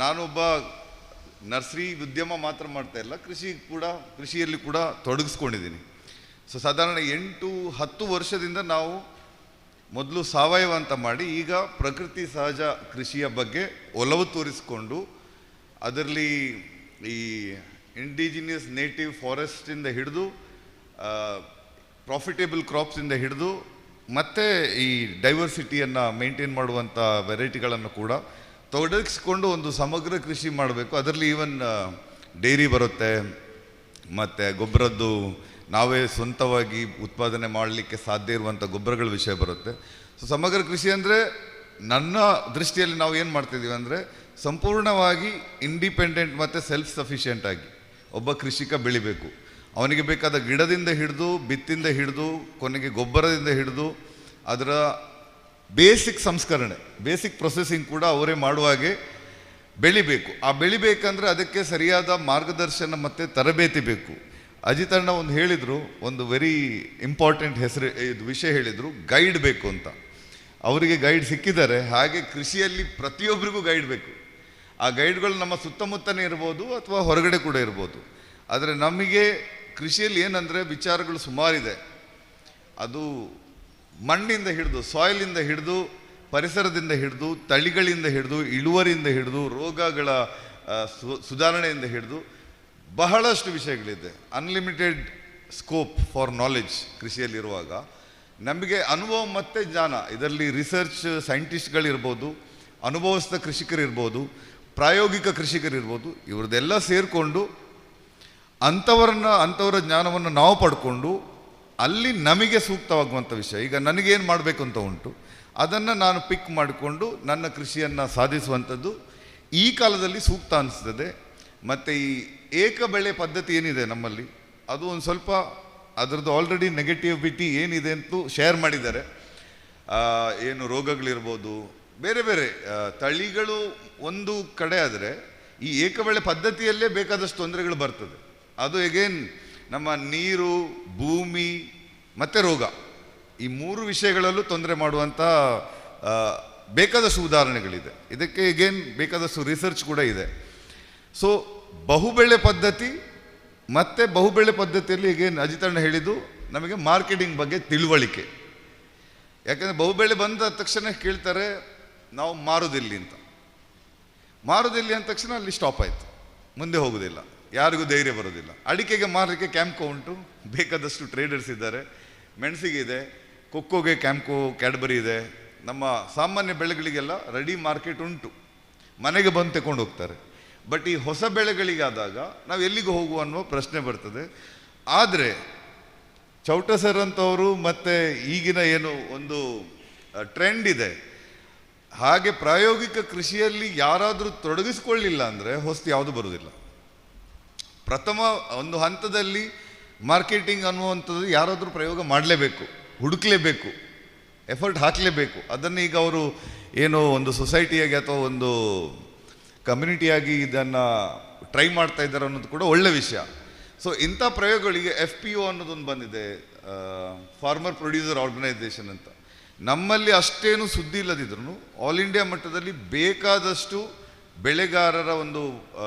ನಾನೊಬ್ಬ ನರ್ಸರಿ ಉದ್ಯಮ ಮಾತ್ರ ಮಾಡ್ತಾ ಇಲ್ಲ, ಕೃಷಿಯಲ್ಲಿ ಕೂಡ ತೊಡಗಿಸ್ಕೊಂಡಿದ್ದೀನಿ. ಸೊ ಸಾಧಾರಣ 8-10 ವರ್ಷದಿಂದ ನಾವು ಮೊದಲು ಸಾವಯವ ಅಂತ ಮಾಡಿ ಈಗ ಪ್ರಕೃತಿ ಸಹಜ ಕೃಷಿಯ ಬಗ್ಗೆ ಒಲವು ತೋರಿಸಿಕೊಂಡು ಅದರಲ್ಲಿ ಈ ಇಂಡಿಜಿನಿಯಸ್ ನೇಟಿವ್ ಫಾರೆಸ್ಟಿಂದ ಹಿಡಿದು ಪ್ರಾಫಿಟೇಬಲ್ ಕ್ರಾಪ್ಸಿಂದ ಹಿಡಿದು ಮತ್ತು ಈ ಡೈವರ್ಸಿಟಿಯನ್ನು ಮೇಂಟೈನ್ ಮಾಡುವಂಥ ವೆರೈಟಿಗಳನ್ನು ಕೂಡ ತೊಡಗಿಸ್ಕೊಂಡು ಒಂದು ಸಮಗ್ರ ಕೃಷಿ ಮಾಡಬೇಕು. ಅದರಲ್ಲಿ ಈವನ್ ಡೈರಿ ಬರುತ್ತೆ, ಮತ್ತು ಗೊಬ್ಬರದ್ದು ನಾವೇ ಸ್ವಂತವಾಗಿ ಉತ್ಪಾದನೆ ಮಾಡಲಿಕ್ಕೆ ಸಾಧ್ಯ ಇರುವಂಥ ಗೊಬ್ಬರಗಳ ವಿಷಯ ಬರುತ್ತೆ. ಸೊ ಸಮಗ್ರ ಕೃಷಿ ಅಂದರೆ ನನ್ನ ದೃಷ್ಟಿಯಲ್ಲಿ ನಾವು ಏನು ಮಾಡ್ತಿದ್ದೀವಿ ಅಂದರೆ, ಸಂಪೂರ್ಣವಾಗಿ ಇಂಡಿಪೆಂಡೆಂಟ್ ಮತ್ತು ಸೆಲ್ಫ್ ಸಫಿಷಿಯೆಂಟ್ ಆಗಿ ಒಬ್ಬ ಕೃಷಿಕ ಬೆಳಿಬೇಕು. ಅವನಿಗೆ ಬೇಕಾದ ಗಿಡದಿಂದ ಹಿಡಿದು, ಬಿತ್ತಿಂದ ಹಿಡಿದು, ಕೊನೆಗೆ ಗೊಬ್ಬರದಿಂದ ಹಿಡಿದು ಅದರ ಬೇಸಿಕ್ ಸಂಸ್ಕರಣೆ, ಬೇಸಿಕ್ ಪ್ರೊಸೆಸಿಂಗ್ ಕೂಡ ಅವರೇ ಮಾಡುವ ಹಾಗೆ ಬೆಳಿಬೇಕು. ಆ ಬೆಳಿಬೇಕಂದ್ರೆ ಅದಕ್ಕೆ ಸರಿಯಾದ ಮಾರ್ಗದರ್ಶನ ಮತ್ತು ತರಬೇತಿ ಬೇಕು. ಅಜಿತ್ ಅಣ್ಣ ಒಂದು ಹೇಳಿದರು, ಒಂದು ವೆರಿ ಇಂಪಾರ್ಟೆಂಟ್ ಇದು ವಿಷಯ ಹೇಳಿದರು, ಗೈಡ್ ಬೇಕು ಅಂತ. ಅವರಿಗೆ ಗೈಡ್ ಸಿಕ್ಕಿದ್ದಾರೆ. ಹಾಗೆ ಕೃಷಿಯಲ್ಲಿ ಪ್ರತಿಯೊಬ್ಬರಿಗೂ ಗೈಡ್ ಬೇಕು. ಆ ಗೈಡ್ಗಳು ನಮ್ಮ ಸುತ್ತಮುತ್ತನೇ ಇರ್ಬೋದು ಅಥವಾ ಹೊರಗಡೆ ಕೂಡ ಇರ್ಬೋದು. ಆದರೆ ನಮಗೆ ಕೃಷಿಯಲ್ಲಿ ಏನಂದರೆ ವಿಚಾರಗಳು ಸುಮಾರಿದೆ. ಅದು ಮಣ್ಣಿಂದ ಹಿಡಿದು, ಸಾಯಿಲಿಂದ ಹಿಡಿದು, ಪರಿಸರದಿಂದ ಹಿಡಿದು, ತಳಿಗಳಿಂದ ಹಿಡಿದು, ಇಳುವರಿಯಿಂದ ಹಿಡಿದು, ರೋಗಗಳ ಸುಧಾರಣೆಯಿಂದ ಹಿಡಿದು ಬಹಳಷ್ಟು ವಿಷಯಗಳಿದೆ. ಅನ್ಲಿಮಿಟೆಡ್ ಸ್ಕೋಪ್ ಫಾರ್ ನಾಲೆಡ್ಜ್ ಕೃಷಿಯಲ್ಲಿರುವಾಗ ನಮಗೆ ಅನುಭವ ಮತ್ತು ಜ್ಞಾನ, ಇದರಲ್ಲಿ ರಿಸರ್ಚ್ ಸೈಂಟಿಸ್ಟ್ಗಳಿರ್ಬೋದು, ಅನುಭವಸ್ಥ ಕೃಷಿಕರಿರ್ಬೋದು, ಪ್ರಾಯೋಗಿಕ ಕೃಷಿಕರಿರ್ಬೋದು, ಇವ್ರದ್ದೆಲ್ಲ ಸೇರಿಕೊಂಡು ಅಂಥವರ ಜ್ಞಾನವನ್ನು ನಾವು ಪಡ್ಕೊಂಡು ಅಲ್ಲಿ ನಮಗೆ ಸೂಕ್ತವಾಗುವಂಥ ವಿಷಯ, ಈಗ ನನಗೇನು ಮಾಡಬೇಕು ಅಂತ ಉಂಟು ಅದನ್ನು ನಾನು ಪಿಕ್ ಮಾಡಿಕೊಂಡು ನನ್ನ ಕೃಷಿಯನ್ನು ಸಾಧಿಸುವಂಥದ್ದು ಈ ಕಾಲದಲ್ಲಿ ಸೂಕ್ತ ಅನಿಸ್ತದೆ. ಮತ್ತು ಈ ಏಕ ಬೆಳೆ ಪದ್ಧತಿ ಏನಿದೆ ನಮ್ಮಲ್ಲಿ, ಅದು ಒಂದು ಸ್ವಲ್ಪ ಅದರದ್ದು ಆಲ್ರೆಡಿ ನೆಗೆಟಿವಿಟಿ ಏನಿದೆ ಅಂತೂ ಶೇರ್ ಮಾಡಿದ್ದಾರೆ. ಏನು ರೋಗಗಳಿರ್ಬೋದು, ಬೇರೆ ಬೇರೆ ತಳಿಗಳು ಒಂದು ಕಡೆ ಆದರೆ ಈ ಏಕಬೆಳೆ ಪದ್ಧತಿಯಲ್ಲೇ ಬೇಕಾದಷ್ಟು ತೊಂದರೆಗಳು ಬರ್ತದೆ. ಅದು ಎಗೇನ್ ನಮ್ಮ ನೀರು, ಭೂಮಿ ಮತ್ತು ರೋಗ, ಈ 3 ವಿಷಯಗಳಲ್ಲೂ ತೊಂದರೆ ಮಾಡುವಂಥ ಬೇಕಾದಷ್ಟು ಉದಾಹರಣೆಗಳಿದೆ. ಇದಕ್ಕೆ ಎಗೇನ್ ಬೇಕಾದಷ್ಟು ರಿಸರ್ಚ್ ಕೂಡ ಇದೆ. ಸೊ ಬಹುಬೆಳೆ ಪದ್ಧತಿ ಮತ್ತು ಬಹುಬೆಳೆ ಪದ್ಧತಿಯಲ್ಲಿ ಎಗೇನ್ ಅಜಿತಣ್ಣ ಹೇಳಿದ್ದು ನಮಗೆ ಮಾರ್ಕೆಟಿಂಗ್ ಬಗ್ಗೆ ತಿಳುವಳಿಕೆ. ಯಾಕಂದರೆ ಬಹುಬೆಳೆ ಬಂದ ತಕ್ಷಣ ಕೇಳ್ತಾರೆ ನಾವು ಮಾರೋದಿಲ್ಲಿ ಅಂತ. ಮಾರೋದಿಲ್ಲಿ ಅಂದ ತಕ್ಷಣ ಅಲ್ಲಿ ಸ್ಟಾಪ್ ಆಯಿತು, ಮುಂದೆ ಹೋಗೋದಿಲ್ಲ, ಯಾರಿಗೂ ಧೈರ್ಯ ಬರೋದಿಲ್ಲ. ಅಡಿಕೆಗೆ ಮಾರಲಿಕ್ಕೆ ಕ್ಯಾಂಪ್ಕೋ ಉಂಟು, ಬೇಕಾದಷ್ಟು ಟ್ರೇಡರ್ಸ್ ಇದ್ದಾರೆ. ಮೆಣಸಿಗೆ ಇದೆ, ಕೊಕ್ಕೋಗೆ ಕ್ಯಾಂಪ್ಕೋ, ಕ್ಯಾಡ್ಬರಿ ಇದೆ. ನಮ್ಮ ಸಾಮಾನ್ಯ ಬೆಳೆಗಳಿಗೆಲ್ಲ ರೆಡಿ ಮಾರ್ಕೆಟ್ ಉಂಟು, ಮನೆಗೆ ಬಂದು ತಗೊಂಡು ಹೋಗ್ತಾರೆ. ಬಟ್ ಈ ಹೊಸ ಬೆಳೆಗಳಿಗಾದಾಗ ನಾವು ಎಲ್ಲಿಗೆ ಹೋಗುವ ಅನ್ನೋ ಪ್ರಶ್ನೆ ಬರ್ತದೆ. ಆದರೆ ಚೌಟ ಸರ್ ಅಂತವರು ಮತ್ತು ಈಗಿನ ಏನು ಒಂದು ಟ್ರೆಂಡ್ ಇದೆ, ಹಾಗೆ ಪ್ರಾಯೋಗಿಕ ಕೃಷಿಯಲ್ಲಿ ಯಾರಾದರೂ ತೊಡಗಿಸ್ಕೊಳ್ಳಿಲ್ಲ ಅಂದರೆ ಹೊಸ್ತು ಯಾವುದು ಬರೋದಿಲ್ಲ. ಪ್ರಥಮ ಒಂದು ಹಂತದಲ್ಲಿ ಮಾರ್ಕೆಟಿಂಗ್ ಅನ್ನುವಂಥದ್ದು ಯಾರಾದರೂ ಪ್ರಯೋಗ ಮಾಡಲೇಬೇಕು, ಹುಡುಕಲೇಬೇಕು, ಎಫರ್ಟ್ ಹಾಕಲೇಬೇಕು. ಅದನ್ನು ಈಗ ಅವರು ಏನೋ ಒಂದು ಸೊಸೈಟಿಯಾಗಿ ಅಥವಾ ಒಂದು ಕಮ್ಯುನಿಟಿಯಾಗಿ ಇದನ್ನು ಟ್ರೈ ಮಾಡ್ತಾ ಇದ್ದಾರೆ ಅನ್ನೋದು ಕೂಡ ಒಳ್ಳೆ ವಿಷಯ. ಸೊ ಇಂಥ ಪ್ರಯೋಗಗಳಿಗೆ FPO ಅನ್ನೋದೊಂದು ಬಂದಿದೆ, ಫಾರ್ಮರ್ ಪ್ರೊಡ್ಯೂಸರ್ ಆರ್ಗನೈಸೇಷನ್ ಅಂತ. ನಮ್ಮಲ್ಲಿ ಅಷ್ಟೇನು ಸುದ್ದಿ ಇಲ್ಲದಿದ್ರು ಆಲ್ ಇಂಡಿಯಾ ಮಟ್ಟದಲ್ಲಿ ಬೇಕಾದಷ್ಟು ಬೆಳೆಗಾರರ ಒಂದು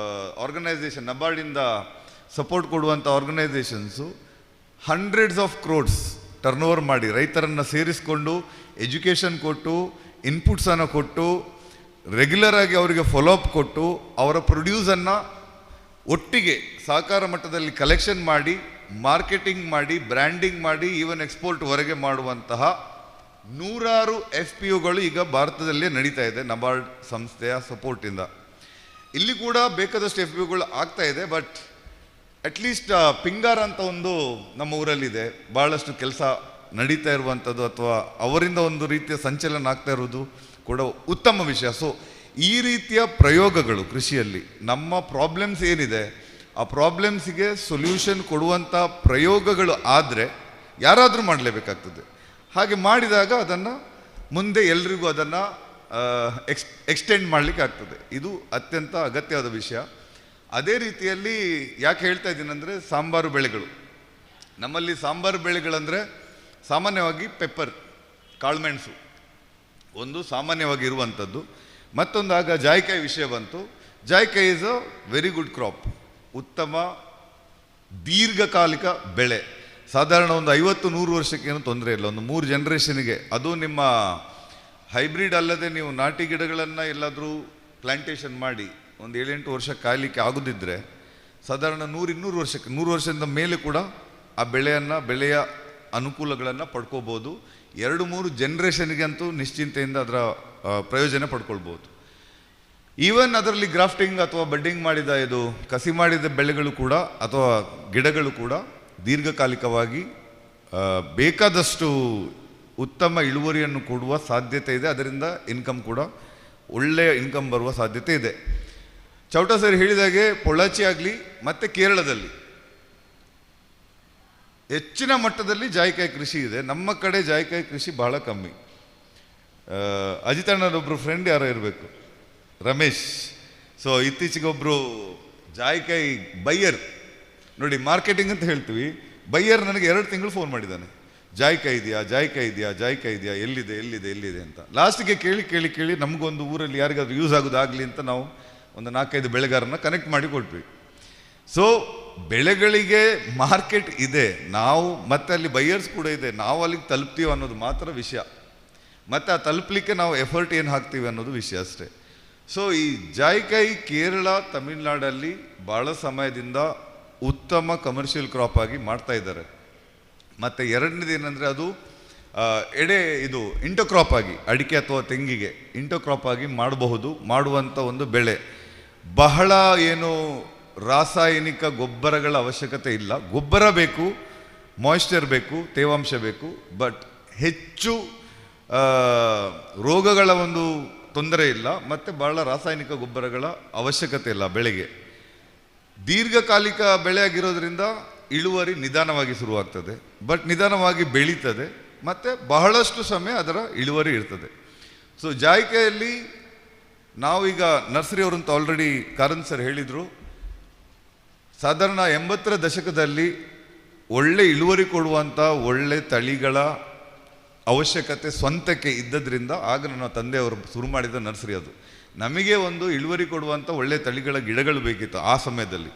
ಆರ್ಗನೈಸೇಷನ್, ನಬಾರ್ಡಿಂದ ಸಪೋರ್ಟ್ ಕೊಡುವಂಥ organisations hundreds of crores turn over ಮಾಡಿ ರೈತರನ್ನು ಸೇರಿಸಿಕೊಂಡು ಎಜುಕೇಷನ್ ಕೊಟ್ಟು, ಇನ್ಪುಟ್ಸನ್ನು ಕೊಟ್ಟು, ರೆಗ್ಯುಲರ್ ಆಗಿ ಅವರಿಗೆ ಫಾಲೋಅಪ್ ಕೊಟ್ಟು, ಅವರ ಪ್ರೊಡ್ಯೂಸನ್ನು ಒಟ್ಟಿಗೆ ಸಹಕಾರ ಮಟ್ಟದಲ್ಲಿ ಕಲೆಕ್ಷನ್ ಮಾಡಿ ಮಾರ್ಕೆಟಿಂಗ್ ಮಾಡಿ, ಬ್ರ್ಯಾಂಡಿಂಗ್ ಮಾಡಿ, ಈವನ್ ಎಕ್ಸ್ಪೋರ್ಟ್ ಹೊರಗೆ ಮಾಡುವಂತಹ 100 FPOಗಳು ಈಗ ಭಾರತದಲ್ಲೇ ನಡೀತಾ ಇದೆ ನಬಾರ್ಡ್ ಸಂಸ್ಥೆಯ ಸಪೋರ್ಟಿಂದ. ಇಲ್ಲಿ ಕೂಡ ಬೇಕಾದಷ್ಟು FPOಗಳು ಆಗ್ತಾ ಇದೆ. ಬಟ್ ಅಟ್ಲೀಸ್ಟ್ ಪಿಂಗಾರ ಅಂತ ಒಂದು ನಮ್ಮ ಊರಲ್ಲಿದೆ, ಭಾಳಷ್ಟು ಕೆಲಸ ನಡೀತಾ ಇರುವಂಥದ್ದು ಅಥವಾ ಅವರಿಂದ ಒಂದು ರೀತಿಯ ಸಂಚಲನ ಆಗ್ತಾ ಇರೋದು ಕೂಡ ಉತ್ತಮ ವಿಷಯ. ಸೊ ಈ ರೀತಿಯ ಪ್ರಯೋಗಗಳು ಕೃಷಿಯಲ್ಲಿ ನಮ್ಮ ಪ್ರಾಬ್ಲಮ್ಸ್ ಏನಿದೆ ಆ ಪ್ರಾಬ್ಲಮ್ಸಿಗೆ ಸೊಲ್ಯೂಷನ್ ಕೊಡುವಂಥ ಪ್ರಯೋಗಗಳು ಆದರೆ ಯಾರಾದರೂ ಮಾಡಲೇಬೇಕಾಗ್ತದೆ. ಹಾಗೆ ಮಾಡಿದಾಗ ಅದನ್ನು ಮುಂದೆ ಎಲ್ರಿಗೂ ಅದನ್ನು ಎಕ್ಸ್ಟೆಂಡ್ ಮಾಡಲಿಕ್ಕೆ ಆಗ್ತದೆ. ಇದು ಅತ್ಯಂತ ಅಗತ್ಯವಾದ ವಿಷಯ. ಅದೇ ರೀತಿಯಲ್ಲಿ ಯಾಕೆ ಹೇಳ್ತಾ ಇದ್ದೀನಿ ಅಂದರೆ, ಸಾಂಬಾರು ಬೆಳೆಗಳು, ನಮ್ಮಲ್ಲಿ ಸಾಂಬಾರು ಬೆಳೆಗಳಂದರೆ ಸಾಮಾನ್ಯವಾಗಿ ಪೆಪ್ಪರ್, ಕಾಳುಮೆಣಸು ಒಂದು ಸಾಮಾನ್ಯವಾಗಿ ಇರುವಂಥದ್ದು. ಮತ್ತೊಂದು ಆಗ ಜಾಯಿಕಾಯಿ ವಿಷಯ ಬಂತು. ಜಾಯಿಕಾಯಿ is a very good crop, ಉತ್ತಮ ದೀರ್ಘಕಾಲಿಕ ಬೆಳೆ. ಸಾಧಾರಣ ಒಂದು 50-100 ವರ್ಷಕ್ಕೇನು ತೊಂದರೆ ಇಲ್ಲ, ಒಂದು 3 ಜನರೇಷನ್ಗೆ. ಅದು ನಿಮ್ಮ ಹೈಬ್ರಿಡ್ ಅಲ್ಲದೆ ನೀವು ನಾಟಿ ಗಿಡಗಳನ್ನು ಎಲ್ಲಾದರೂ ಪ್ಲಾಂಟೇಶನ್ ಮಾಡಿ ಒಂದು 7-8 ವರ್ಷ ಕಾಯಲಿಕ್ಕೆ ಆಗೋದಿದ್ದರೆ ಸಾಧಾರಣ 100-200 ವರ್ಷಕ್ಕೆ, 100 ವರ್ಷದಿಂದ ಮೇಲೆ ಕೂಡ ಆ ಬೆಳೆಯ ಅನುಕೂಲಗಳನ್ನು ಪಡ್ಕೋಬೋದು. 2-3 ಜನರೇಷನ್ಗೆ ಅಂತೂ ನಿಶ್ಚಿಂತೆಯಿಂದ ಅದರ ಪ್ರಯೋಜನ ಪಡ್ಕೊಳ್ಬೋದು. ಈವನ್ ಅದರಲ್ಲಿ ಗ್ರಾಫ್ಟಿಂಗ್ ಅಥವಾ ಬಡ್ಡಿಂಗ್ ಮಾಡಿದ ಇದು ಕಸಿ ಮಾಡಿದ ಬೆಳೆಗಳು ಕೂಡ ಅಥವಾ ಗಿಡಗಳು ಕೂಡ ದೀರ್ಘಕಾಲಿಕವಾಗಿ ಬೇಕಾದಷ್ಟು ಉತ್ತಮ ಇಳುವರಿಯನ್ನು ಕೊಡುವ ಸಾಧ್ಯತೆ ಇದೆ. ಅದರಿಂದ ಇನ್ಕಮ್ ಕೂಡ ಒಳ್ಳೆಯ ಇನ್ಕಮ್ ಬರುವ ಸಾಧ್ಯತೆ ಇದೆ. ಚೌಟ ಸರ್ ಹೇಳಿದಾಗೆ ಪೊಳ್ಳಾಚಿ ಆಗಲಿ ಮತ್ತು ಕೇರಳದಲ್ಲಿ ಹೆಚ್ಚಿನ ಮಟ್ಟದಲ್ಲಿ ಜಾಯಿಕಾಯಿ ಕೃಷಿ ಇದೆ. ನಮ್ಮ ಕಡೆ ಜಾಯಿಕಾಯಿ ಕೃಷಿ ಬಹಳ ಕಮ್ಮಿ. ಅಜಿತಣ್ಣನೊಬ್ಬರು ಫ್ರೆಂಡ್ ಯಾರೋ ಇರಬೇಕು, ರಮೇಶ್. ಸೊ ಇತ್ತೀಚೆಗೆ ಒಬ್ಬರು ಜಾಯಿಕಾಯಿ ಬೈಯರ್, ನೋಡಿ ಮಾರ್ಕೆಟಿಂಗ್ ಅಂತ ಹೇಳ್ತೀವಿ, ಬೈಯರ್ ನನಗೆ 2 ತಿಂಗಳು ಫೋನ್ ಮಾಡಿದ್ದಾನೆ, ಜಾಯಿಕಾಯಿ ಇದೆಯಾ, ಜಾಯಿಕಾಯಿ ಇದೆಯಾ, ಜಾಯಿಕಾಯಿ ಇದೆಯಾ, ಎಲ್ಲಿದೆ ಅಂತ. ಲಾಸ್ಟಿಗೆ ಕೇಳಿ ನಮಗೊಂದು ಊರಲ್ಲಿ ಯಾರಿಗಾದ್ರೂ ಯೂಸ್ ಆಗೋದಾಗಲಿ ಅಂತ ನಾವು ಒಂದು 4-5 ಬೆಳೆಗಾರನ್ನ ಕನೆಕ್ಟ್ ಮಾಡಿ ಕೊಟ್ವಿ. ಸೊ ಬೆಳೆಗಳಿಗೆ ಮಾರ್ಕೆಟ್ ಇದೆ, ನಾವು ಮತ್ತೆ ಅಲ್ಲಿ ಬೈಯರ್ಸ್ ಕೂಡ ಇದೆ, ನಾವು ಅಲ್ಲಿಗೆ ತಲುಪ್ತೀವಿ ಅನ್ನೋದು ಮಾತ್ರ ವಿಷಯ. ಮತ್ತು ಆ ತಲುಪಲಿಕ್ಕೆ ನಾವು ಎಫರ್ಟ್ ಏನು ಹಾಕ್ತೀವಿ ಅನ್ನೋದು ವಿಷಯ ಅಷ್ಟೇ. ಸೊ ಈ ಜಾಯಿಕಾಯಿ ಕೇರಳ, ತಮಿಳುನಾಡಲ್ಲಿ ಭಾಳ ಸಮಯದಿಂದ ಉತ್ತಮ ಕಮರ್ಷಿಯಲ್ ಕ್ರಾಪ್ ಆಗಿ ಮಾಡ್ತಾ ಇದ್ದಾರೆ. ಮತ್ತು ಎರಡನೇದು ಏನಂದರೆ ಅದು ಇದು ಇಂಟೋಕ್ರಾಪ್ ಆಗಿ, ಅಡಿಕೆ ಅಥವಾ ತೆಂಗಿಗೆ ಇಂಟೋಕ್ರಾಪ್ ಆಗಿ ಮಾಡುವಂಥ ಒಂದು ಬೆಳೆ. ಬಹಳ ಏನು ರಾಸಾಯನಿಕ ಗೊಬ್ಬರಗಳ ಅವಶ್ಯಕತೆ ಇಲ್ಲ. ಗೊಬ್ಬರ ಬೇಕು, ಮಾಯಿಶ್ಚರ್ ಬೇಕು, ತೇವಾಂಶ ಬೇಕು, ಬಟ್ ಹೆಚ್ಚು ರೋಗಗಳ ಒಂದು ತೊಂದರೆ ಇಲ್ಲ, ಮತ್ತು ಬಹಳ ರಾಸಾಯನಿಕ ಗೊಬ್ಬರಗಳ ಅವಶ್ಯಕತೆ ಇಲ್ಲ ಬೆಳೆಗೆ. ದೀರ್ಘಕಾಲಿಕ ಬೆಳೆ ಆಗಿರೋದ್ರಿಂದ ಇಳುವರಿ ನಿಧಾನವಾಗಿ ಶುರುವಾಗ್ತದೆ, ಬಟ್ ನಿಧಾನವಾಗಿ ಬೆಳೀತದೆ, ಮತ್ತು ಬಹಳಷ್ಟು ಸಮಯ ಅದರ ಇಳುವರಿ ಇರ್ತದೆ. ಸೊ ಜಾಯಿಕಾಯಲ್ಲಿ ನಾವೀಗ ನರ್ಸರಿ ಅವರಂತ ಆಲ್ರೆಡಿ ಕಾರಂತ್ ಸರ್ ಹೇಳಿದರು, ಸಾಧಾರಣ 80ರ ದಶಕದಲ್ಲಿ ಒಳ್ಳೆ ಇಳುವರಿ ಕೊಡುವಂಥ ಒಳ್ಳೆ ತಳಿಗಳ ಅವಶ್ಯಕತೆ ಸ್ವಂತಕ್ಕೆ ಇದ್ದದ್ರಿಂದ ಆಗ ನನ್ನ ತಂದೆಯವರು ಶುರು ಮಾಡಿದ ನರ್ಸರಿ ಅದು. ನಮಗೆ ಒಂದು ಇಳುವರಿ ಕೊಡುವಂಥ ಒಳ್ಳೆ ತಳಿಗಳ ಗಿಡಗಳು ಬೇಕಿತ್ತು. ಆ ಸಮಯದಲ್ಲಿ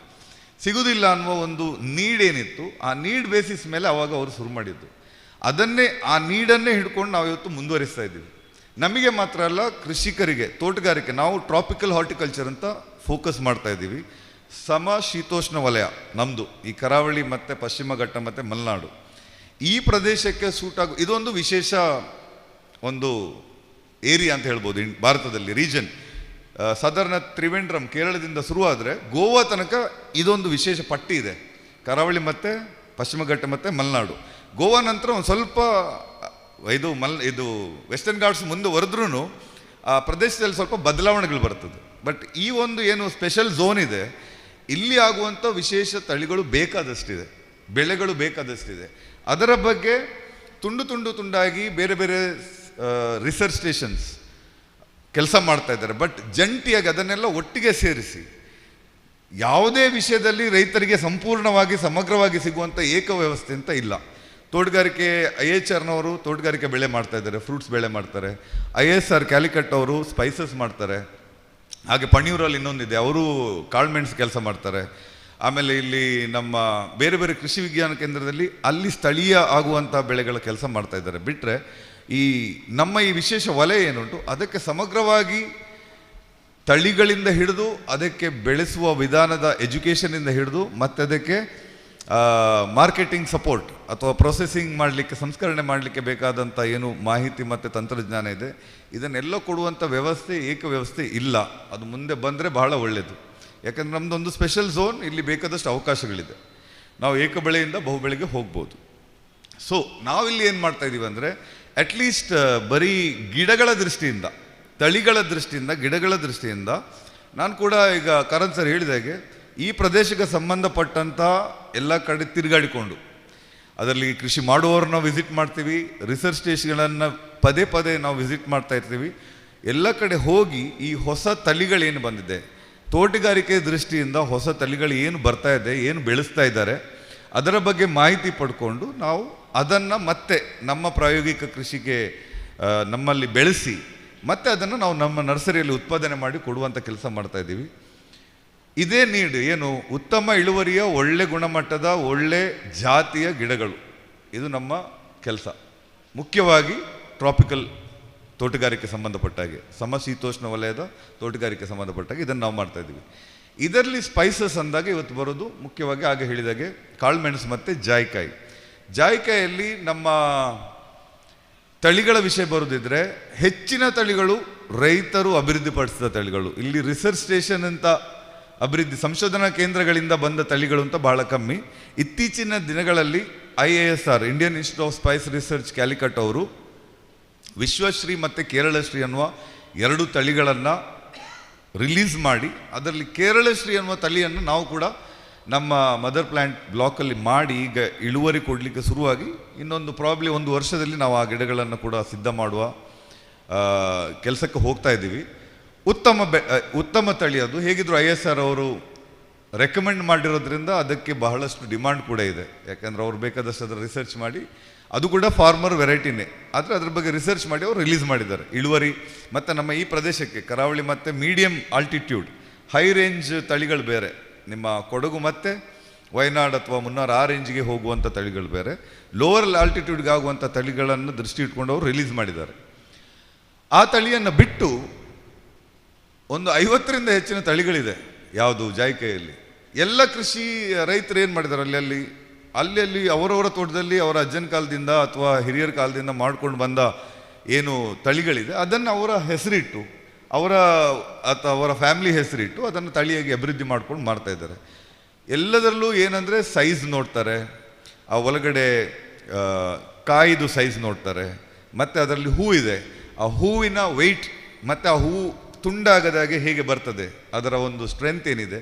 ಸಿಗುವುದಿಲ್ಲ ಅನ್ನುವ ಒಂದು ನೀಡ್ ಏನಿತ್ತು, ಆ ನೀಡ್ ಬೇಸಿಸ್ ಮೇಲೆ ಅವಾಗ ಅವರು ಶುರು ಮಾಡಿದ್ದು. ಆ ನೀಡನ್ನೇ ಹಿಡ್ಕೊಂಡು ನಾವು ಇವತ್ತು ಮುಂದುವರಿಸ್ತಾ ಇದ್ದೀವಿ. ನಮಗೆ ಮಾತ್ರ ಅಲ್ಲ, ಕೃಷಿಕರಿಗೆ, ತೋಟಗಾರಿಕೆ, ನಾವು ಟ್ರಾಪಿಕಲ್ ಹಾರ್ಟಿಕಲ್ಚರ್ ಅಂತ ಫೋಕಸ್ ಮಾಡ್ತಾ ಇದ್ದೀವಿ. ಶೀತೋಷ್ಣ ವಲಯ ನಮ್ಮದು, ಈ ಕರಾವಳಿ ಮತ್ತು ಪಶ್ಚಿಮ ಘಟ್ಟ ಮತ್ತು ಮಲೆನಾಡು, ಈ ಪ್ರದೇಶಕ್ಕೆ ಸೂಟ್ ಆಗೋ ಇದೊಂದು ವಿಶೇಷ ಒಂದು ಏರಿಯಾ ಅಂತ ಹೇಳ್ಬೋದು ಭಾರತದಲ್ಲಿ, ರೀಜನ್. ಸಾಧಾರಣ ತ್ರಿವೇಂದ್ರಂ ಕೇರಳದಿಂದ ಶುರುವಾದರೆ ಗೋವಾ ತನಕ ಇದೊಂದು ವಿಶೇಷ ಪಟ್ಟಿ ಇದೆ, ಕರಾವಳಿ ಮತ್ತು ಪಶ್ಚಿಮ ಘಟ್ಟ ಮತ್ತು ಮಲೆನಾಡು. ಗೋವಾ ನಂತರ ಒಂದು ಸ್ವಲ್ಪ ಇದು ವೆಸ್ಟರ್ನ್ ಘಾಟ್ಸ್ ಮುಂದೆ ಹೊರದ್ರೂ ಆ ಪ್ರದೇಶದಲ್ಲಿ ಸ್ವಲ್ಪ ಬದಲಾವಣೆಗಳು ಬರ್ತದೆ. ಬಟ್ ಈ ಒಂದು ಏನು ಸ್ಪೆಷಲ್ ಝೋನ್ ಇದೆ, ಇಲ್ಲಿ ಆಗುವಂಥ ವಿಶೇಷ ತಳಿಗಳು ಬೇಕಾದಷ್ಟಿದೆ, ಬೆಳೆಗಳು ಬೇಕಾದಷ್ಟಿದೆ. ಅದರ ಬಗ್ಗೆ ತುಂಡಾಗಿ ಬೇರೆ ಬೇರೆ ರಿಸರ್ಚ್ ಸ್ಟೇಷನ್ಸ್ ಕೆಲಸ ಮಾಡ್ತಾ ಇದ್ದಾರೆ. ಬಟ್ ಜಂಟಿಯಾಗಿ ಅದನ್ನೆಲ್ಲ ಒಟ್ಟಿಗೆ ಸೇರಿಸಿ ಯಾವುದೇ ವಿಷಯದಲ್ಲಿ ರೈತರಿಗೆ ಸಂಪೂರ್ಣವಾಗಿ ಸಮಗ್ರವಾಗಿ ಸಿಗುವಂಥ ಏಕವ್ಯವಸ್ಥೆ ಅಂತ ಇಲ್ಲ. ತೋಟಗಾರಿಕೆ IHRನವರು ತೋಟಗಾರಿಕೆ ಬೆಳೆ ಮಾಡ್ತಾ ಇದ್ದಾರೆ, ಫ್ರೂಟ್ಸ್ ಬೆಳೆ ಮಾಡ್ತಾರೆ. ISR ಕ್ಯಾಲಿಕಟ್ ಅವರು ಸ್ಪೈಸಸ್ ಮಾಡ್ತಾರೆ. ಹಾಗೆ ಪಣಿಯೂರಲ್ಲಿ ಇನ್ನೊಂದಿದೆ, ಅವರು ಕಾಳುಮೆಣಸು ಕೆಲಸ ಮಾಡ್ತಾರೆ. ಆಮೇಲೆ ಇಲ್ಲಿ ನಮ್ಮ ಬೇರೆ ಬೇರೆ ಕೃಷಿ ವಿಜ್ಞಾನ ಕೇಂದ್ರದಲ್ಲಿ ಅಲ್ಲಿ ಸ್ಥಳೀಯ ಆಗುವಂಥ ಬೆಳೆಗಳ ಕೆಲಸ ಮಾಡ್ತಾ ಇದ್ದಾರೆ. ಬಿಟ್ಟರೆ ನಮ್ಮ ಈ ವಿಶೇಷ ವಲಯ ಏನುಂಟು, ಅದಕ್ಕೆ ಸಮಗ್ರವಾಗಿ ತಳಿಗಳಿಂದ ಹಿಡಿದು ಅದಕ್ಕೆ ಬೆಳೆಸುವ ವಿಧಾನದ ಎಜುಕೇಷನಿಂದ ಹಿಡಿದು ಮತ್ತು ಅದಕ್ಕೆ ಮಾರ್ಕೆಟಿಂಗ್ ಸಪೋರ್ಟ್ ಅಥವಾ ಪ್ರೊಸೆಸಿಂಗ್ ಮಾಡಲಿಕ್ಕೆ, ಸಂಸ್ಕರಣೆ ಮಾಡಲಿಕ್ಕೆ ಬೇಕಾದಂಥ ಏನು ಮಾಹಿತಿ ಮತ್ತು ತಂತ್ರಜ್ಞಾನ ಇದೆ, ಇದನ್ನೆಲ್ಲ ಕೊಡುವಂಥ ವ್ಯವಸ್ಥೆ, ಏಕವ್ಯವಸ್ಥೆ ಇಲ್ಲ. ಅದು ಮುಂದೆ ಬಂದರೆ ಬಹಳ ಒಳ್ಳೆಯದು. ಯಾಕಂದರೆ ನಮ್ಮದೊಂದು ಸ್ಪೆಷಲ್ ಝೋನ್, ಇಲ್ಲಿ ಬೇಕಾದಷ್ಟು ಅವಕಾಶಗಳಿದೆ. ನಾವು ಏಕಬೆಳೆಯಿಂದ ಬಹುಬೆಳೆಗೆ ಹೋಗ್ಬೋದು. ಸೊ ನಾವಿಲ್ಲಿ ಏನು ಮಾಡ್ತಾ ಇದ್ದೀವಿ ಅಂದರೆ, ಅಟ್ಲೀಸ್ಟ್ ಬರೀ ಗಿಡಗಳ ದೃಷ್ಟಿಯಿಂದ, ತಳಿಗಳ ದೃಷ್ಟಿಯಿಂದ, ಗಿಡಗಳ ದೃಷ್ಟಿಯಿಂದ ನಾನು ಕೂಡ ಈಗ ಕರಣ್ ಸರ್ ಹೇಳಿದಾಗೆ ಈ ಪ್ರದೇಶಕ್ಕೆ ಸಂಬಂಧಪಟ್ಟಂಥ ಎಲ್ಲ ಕಡೆ ತಿರುಗಾಡಿಕೊಂಡು, ಅದರಲ್ಲಿ ಕೃಷಿ ಮಾಡುವವ್ರನ್ನ ವಿಸಿಟ್ ಮಾಡ್ತೀವಿ, ರಿಸರ್ಚ್ ಸ್ಟೇಷನ್ಗಳನ್ನು ಪದೇ ಪದೇ ನಾವು ವಿಸಿಟ್ ಮಾಡ್ತಾ ಇರ್ತೀವಿ. ಎಲ್ಲ ಕಡೆ ಹೋಗಿ ಈ ಹೊಸ ತಳಿಗಳೇನು ಬಂದಿದೆ, ತೋಟಗಾರಿಕೆ ದೃಷ್ಟಿಯಿಂದ ಹೊಸ ತಳಿಗಳು ಏನು ಬರ್ತಾ ಇದೆ, ಏನು ಬೆಳೆಸ್ತಾ ಇದ್ದಾರೆ, ಅದರ ಬಗ್ಗೆ ಮಾಹಿತಿ ಪಡ್ಕೊಂಡು ನಾವು ಅದನ್ನು ಮತ್ತೆ ನಮ್ಮ ಪ್ರಾಯೋಗಿಕ ಕೃಷಿಗೆ ನಮ್ಮಲ್ಲಿ ಬೆಳೆಸಿ ಮತ್ತೆ ಅದನ್ನು ನಾವು ನಮ್ಮ ನರ್ಸರಿಯಲ್ಲಿ ಉತ್ಪಾದನೆ ಮಾಡಿ ಕೊಡುವಂಥ ಕೆಲಸ ಮಾಡ್ತಾ ಇದ್ದೀವಿ. ಇದೇ ನೀಡು ಏನು ಉತ್ತಮ ಇಳುವರಿಯ, ಒಳ್ಳೆ ಗುಣಮಟ್ಟದ, ಒಳ್ಳೆ ಜಾತಿಯ ಗಿಡಗಳು, ಇದು ನಮ್ಮ ಕೆಲಸ. ಮುಖ್ಯವಾಗಿ ಟ್ರಾಪಿಕಲ್ ತೋಟಗಾರಿಕೆ ಸಂಬಂಧಪಟ್ಟಾಗೆ, ಸಮಶೀತೋಷ್ಣ ವಲಯದ ತೋಟಗಾರಿಕೆ ಸಂಬಂಧಪಟ್ಟಾಗೆ ಇದನ್ನು ನಾವು ಮಾಡ್ತಾ ಇದ್ದೀವಿ. ಇದರಲ್ಲಿ ಸ್ಪೈಸಸ್ ಅಂದಾಗ ಇವತ್ತು ಬರೋದು ಮುಖ್ಯವಾಗಿ ಆಗ ಹೇಳಿದಾಗೆ ಕಾಳುಮೆಣಸು ಮತ್ತು ಜಾಯಿಕಾಯಿ. ಜಾಯಿಕಾಯಲ್ಲಿ ನಮ್ಮ ತಳಿಗಳ ವಿಷಯ ಬರೋದಿದ್ರೆ, ಹೆಚ್ಚಿನ ತಳಿಗಳು ರೈತರು ಅಭಿವೃದ್ಧಿಪಡಿಸಿದ ತಳಿಗಳು. ಇಲ್ಲಿ ರಿಸರ್ಚ್ ಸ್ಟೇಷನ್ ಅಂತ ಅಭಿವೃದ್ಧಿ ಸಂಶೋಧನಾ ಕೇಂದ್ರಗಳಿಂದ ಬಂದ ತಳಿಗಳು ಅಂತ ಬಹಳ ಕಮ್ಮಿ. ಇತ್ತೀಚಿನ ದಿನಗಳಲ್ಲಿ IISR, Indian institute of Spice research, Calicut ಅವರು ವಿಶ್ವಶ್ರೀ ಮತ್ತು ಕೇರಳಶ್ರೀ ಅನ್ನುವ 2 ತಳಿಗಳನ್ನು ರಿಲೀಸ್ ಮಾಡಿ, ಅದರಲ್ಲಿ ಕೇರಳಶ್ರೀ ಅನ್ನುವ ತಳಿಯನ್ನು ನಾವು ಕೂಡ ನಮ್ಮ ಮದರ್ ಪ್ಲ್ಯಾಂಟ್ ಬ್ಲಾಕಲ್ಲಿ ಮಾಡಿ ಈಗ ಇಳುವರಿ ಕೊಡಲಿಕ್ಕೆ ಶುರುವಾಗಿ, ಇನ್ನೊಂದು ಪ್ರಾಬ್ಲಿ 1 ವರ್ಷದಲ್ಲಿ ನಾವು ಆ ಗಿಡಗಳನ್ನು ಕೂಡ ಸಿದ್ಧ ಮಾಡುವ ಕೆಲಸಕ್ಕೆ ಹೋಗ್ತಾ ಇದ್ದೀವಿ. ಉತ್ತಮ ತಳಿ ಅದು. ಹೇಗಿದ್ರು ISR ಅವರು ರೆಕಮೆಂಡ್ ಮಾಡಿರೋದ್ರಿಂದ ಅದಕ್ಕೆ ಬಹಳಷ್ಟು ಡಿಮಾಂಡ್ ಕೂಡ ಇದೆ. ಯಾಕಂದರೆ ಅವ್ರು ಬೇಕಾದಷ್ಟು ಅದರ ರಿಸರ್ಚ್ ಮಾಡಿ, ಅದು ಕೂಡ ಫಾರ್ಮರ್ ವೆರೈಟಿನೇ, ಆದರೆ ಅದ್ರ ಬಗ್ಗೆ ರಿಸರ್ಚ್ ಮಾಡಿ ಅವರು ರಿಲೀಸ್ ಮಾಡಿದ್ದಾರೆ. ಇಳುವರಿ ಮತ್ತು ನಮ್ಮ ಈ ಪ್ರದೇಶಕ್ಕೆ ಕರಾವಳಿ ಮತ್ತು ಮೀಡಿಯಂ ಆಲ್ಟಿಟ್ಯೂಡ್, ಹೈ ರೇಂಜ್ ತಳಿಗಳು ಬೇರೆ, ನಿಮ್ಮ ಕೊಡಗು ಮತ್ತು ವಯನಾಡ್ ಅಥವಾ ಮುನ್ನಾರ್ ಆ ರೇಂಜ್ಗೆ ಹೋಗುವಂಥ ತಳಿಗಳು ಬೇರೆ, ಲೋವರ್ ಆಲ್ಟಿಟ್ಯೂಡ್ಗೆ ಆಗುವಂಥ ತಳಿಗಳನ್ನು ದೃಷ್ಟಿ ಇಟ್ಕೊಂಡು ಅವರು ರಿಲೀಸ್ ಮಾಡಿದ್ದಾರೆ. ಆ ತಳಿಯನ್ನು ಬಿಟ್ಟು ಒಂದು 50ರಿಂದ ಹೆಚ್ಚಿನ ತಳಿಗಳಿದೆ. ಯಾವುದು ಜಾಯಿಕಾಯಲ್ಲಿ ಎಲ್ಲ ಕೃಷಿ ರೈತರು ಏನು ಮಾಡಿದ್ದಾರೆ, ಅಲ್ಲಿ ಅವರವರ ತೋಟದಲ್ಲಿ ಅವರ ಅಜ್ಜನ ಕಾಲದಿಂದ ಅಥವಾ ಹಿರಿಯರ ಕಾಲದಿಂದ ಮಾಡ್ಕೊಂಡು ಬಂದ ಏನು ತಳಿಗಳಿದೆ ಅದನ್ನು ಅವರ ಹೆಸರಿಟ್ಟು, ಅವರ ಫ್ಯಾಮಿಲಿ ಹೆಸರಿಟ್ಟು ಅದನ್ನು ತಳಿಯಾಗಿ ಅಭಿವೃದ್ಧಿ ಮಾಡ್ಕೊಂಡು ಮಾಡ್ತಾ ಇದ್ದಾರೆ. ಎಲ್ಲದರಲ್ಲೂ ಏನಂದರೆ ಸೈಜ್ ನೋಡ್ತಾರೆ, ಆ ಒಳಗಡೆ ಕಾಯಿದು ಸೈಜ್ ನೋಡ್ತಾರೆ, ಮತ್ತು ಅದರಲ್ಲಿ ಹೂ ಇದೆ, ಆ ಹೂವಿನ ವೆಯ್ಟ್ ಮತ್ತು ಆ ಹೂ ತುಂಡಾಗದಾಗೆ ಹೇಗೆ ಬರ್ತದೆ, ಅದರ ಒಂದು ಸ್ಟ್ರೆಂತ್ ಏನಿದೆ,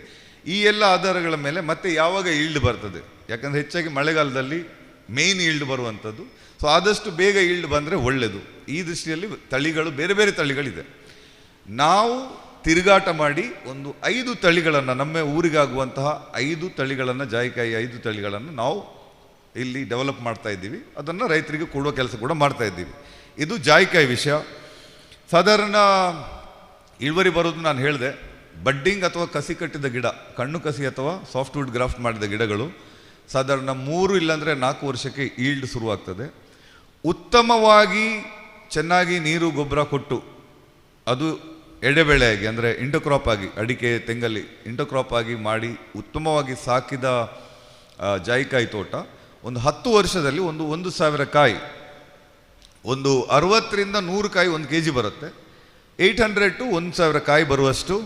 ಈ ಎಲ್ಲ ಆಧಾರಗಳ ಮೇಲೆ ಮತ್ತೆ ಯಾವಾಗ ಈಲ್ಡ್ ಬರ್ತದೆ. ಯಾಕಂದರೆ ಹೆಚ್ಚಾಗಿ ಮಳೆಗಾಲದಲ್ಲಿ ಮೇಯ್ನ್ ಈಲ್ಡ್ ಬರುವಂಥದ್ದು. ಸೊ ಆದಷ್ಟು ಬೇಗ ಈಲ್ಡ್ ಬಂದರೆ ಒಳ್ಳೆಯದು. ಈ ದೃಷ್ಟಿಯಲ್ಲಿ ತಳಿಗಳು ಬೇರೆ ಬೇರೆ ತಳಿಗಳಿದೆ. ನಾವು ತಿರುಗಾಟ ಮಾಡಿ ಒಂದು 5 ತಳಿಗಳನ್ನು, ನಮ್ಮ ಊರಿಗಾಗುವಂತಹ 5 ತಳಿಗಳನ್ನು, ಜಾಯಿಕಾಯಿ 5 ತಳಿಗಳನ್ನು ನಾವು ಇಲ್ಲಿ ಡೆವಲಪ್ ಮಾಡ್ತಾ ಇದ್ದೀವಿ. ಅದನ್ನು ರೈತರಿಗೆ ಕೊಡುವ ಕೆಲಸ ಕೂಡ ಮಾಡ್ತಾ ಇದ್ದೀವಿ. ಇದು ಜಾಯಿಕಾಯಿ ವಿಷಯ. ಸಾಧಾರಣ ಇಳುವರಿ ಬರೋದು ನಾನು ಹೇಳಿದೆ, ಬಡ್ಡಿಂಗ್ ಅಥವಾ ಕಸಿ ಕಟ್ಟಿದ ಗಿಡ, ಕಣ್ಣು ಕಸಿ ಅಥವಾ ಸಾಫ್ಟ್ವುಡ್ ಗ್ರಾಫ್ಟ್ ಮಾಡಿದ ಗಿಡಗಳು ಸಾಧಾರಣ 3 ಇಲ್ಲಾಂದರೆ 4 ವರ್ಷಕ್ಕೆ ಈಲ್ಡ್ ಶುರುವಾಗ್ತದೆ. ಉತ್ತಮವಾಗಿ ಚೆನ್ನಾಗಿ ನೀರು ಗೊಬ್ಬರ ಕೊಟ್ಟು ಅದು ಎಡೆಬೆಳೆಯಾಗಿ ಅಂದರೆ ಇಂಟರ್ಕ್ರಾಪ್ ಆಗಿ, ಅಡಿಕೆ ತೆಂಗಲ್ಲಿ ಇಂಟರ್ಕ್ರಾಪ್ ಆಗಿ ಮಾಡಿ ಉತ್ತಮವಾಗಿ ಸಾಕಿದ ಜಾಯಿಕಾಯಿ ತೋಟ ಒಂದು 10 ವರ್ಷದಲ್ಲಿ 1,000 ಕಾಯಿ, ಒಂದು 60ರಿಂದ 100 ಕಾಯಿ 1 kg ಬರುತ್ತೆ. 800 to 1,000 ಕಾಯಿ ಬರುವಷ್ಟು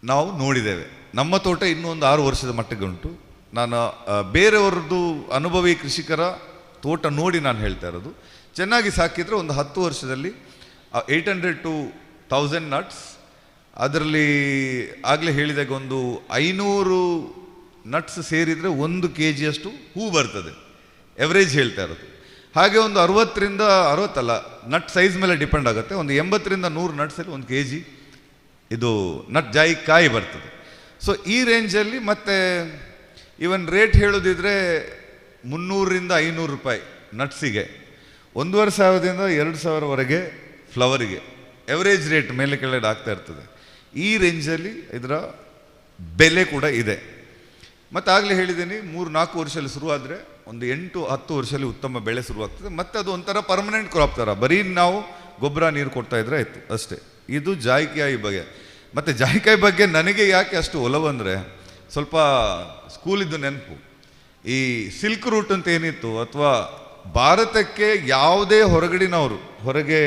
ನಾವು ನೋಡಿದ್ದೇವೆ. ನಮ್ಮ ತೋಟ ಇನ್ನೂ ಒಂದು 6 ವರ್ಷದ ಮಟ್ಟಿಗೆ ಉಂಟು. ನಾನು ಬೇರೆಯವ್ರದ್ದು ಅನುಭವಿ ಕೃಷಿಕರ ತೋಟ ನೋಡಿ ನಾನು ಹೇಳ್ತಾ ಇರೋದು. ಚೆನ್ನಾಗಿ ಸಾಕಿದರೆ ಒಂದು 10 ವರ್ಷದಲ್ಲಿ 800 to 1000 ನಟ್ಸ್, ಅದರಲ್ಲಿ ಆಗಲೇ ಹೇಳಿದಾಗ ಒಂದು 500 ನಟ್ಸ್ ಸೇರಿದರೆ 1 kg ಅಷ್ಟು ಹೂ ಬರ್ತದೆ, ಎವರೇಜ್ ಹೇಳ್ತಾ ಇರೋದು. ಹಾಗೆ ಒಂದು 60ರಿಂದ 60 ನಟ್ ಸೈಜ್ ಮೇಲೆ ಡಿಪೆಂಡ್ ಆಗುತ್ತೆ. ಒಂದು 80ರಿಂದ 100 ನಟ್ಸಲ್ಲಿ 1 kg ಇದು ನಟ್ ಜಾಯಿಕಾಯಿ ಬರ್ತದೆ. ಸೊ ಈ ರೇಂಜಲ್ಲಿ ಮತ್ತೆ ಇವನ್ ರೇಟ್ ಹೇಳೋದಿದ್ರೆ 300ರಿಂದ 500 ರೂಪಾಯಿ ನಟ್ಸಿಗೆ, 1,500ದಿಂದ 2,000ವರೆಗೆ ಫ್ಲವರಿಗೆ ಎವರೇಜ್ ರೇಟ್ ಮೇಲೆ ಕೆಳಗಡೆ ಆಗ್ತಾ ಇರ್ತದೆ. ಈ ರೇಂಜಲ್ಲಿ ಇದರ ಬೆಲೆ ಕೂಡ ಇದೆ. ಮತ್ತು ಆಗಲೇ ಹೇಳಿದ್ದೀನಿ, 3-4 ವರ್ಷದಲ್ಲಿ ಶುರುವಾದರೆ ಒಂದು 8-10 ವರ್ಷದಲ್ಲಿ ಉತ್ತಮ ಬೆಳೆ ಶುರುವಾಗ್ತದೆ. ಮತ್ತು ಅದು ಒಂಥರ ಪರ್ಮನೆಂಟ್ ಕ್ರಾಪ್ ಥರ, ಬರೀ ನಾವು ಗೊಬ್ಬರ ನೀರು ಕೊಡ್ತಾ ಇದ್ರೆ ಆಯಿತು ಅಷ್ಟೇ. ಇದು ಜಾಯಿಕಾಯಿ ಬಗ್ಗೆ. ಮತ್ತು ಜಾಯಿಕಾಯಿ ಬಗ್ಗೆ ನನಗೆ ಯಾಕೆ ಅಷ್ಟು ಒಲವು ಅಂದರೆ, ಸ್ವಲ್ಪ ಸ್ಕೂಲಿದ್ದು ನೆನಪು. ಈ ಸಿಲ್ಕ್ ರೂಟ್ ಅಂತ ಏನಿತ್ತು, ಅಥವಾ ಭಾರತಕ್ಕೆ ಯಾವುದೇ ಹೊರಗಡಿನವರು ಹೊರಗೆ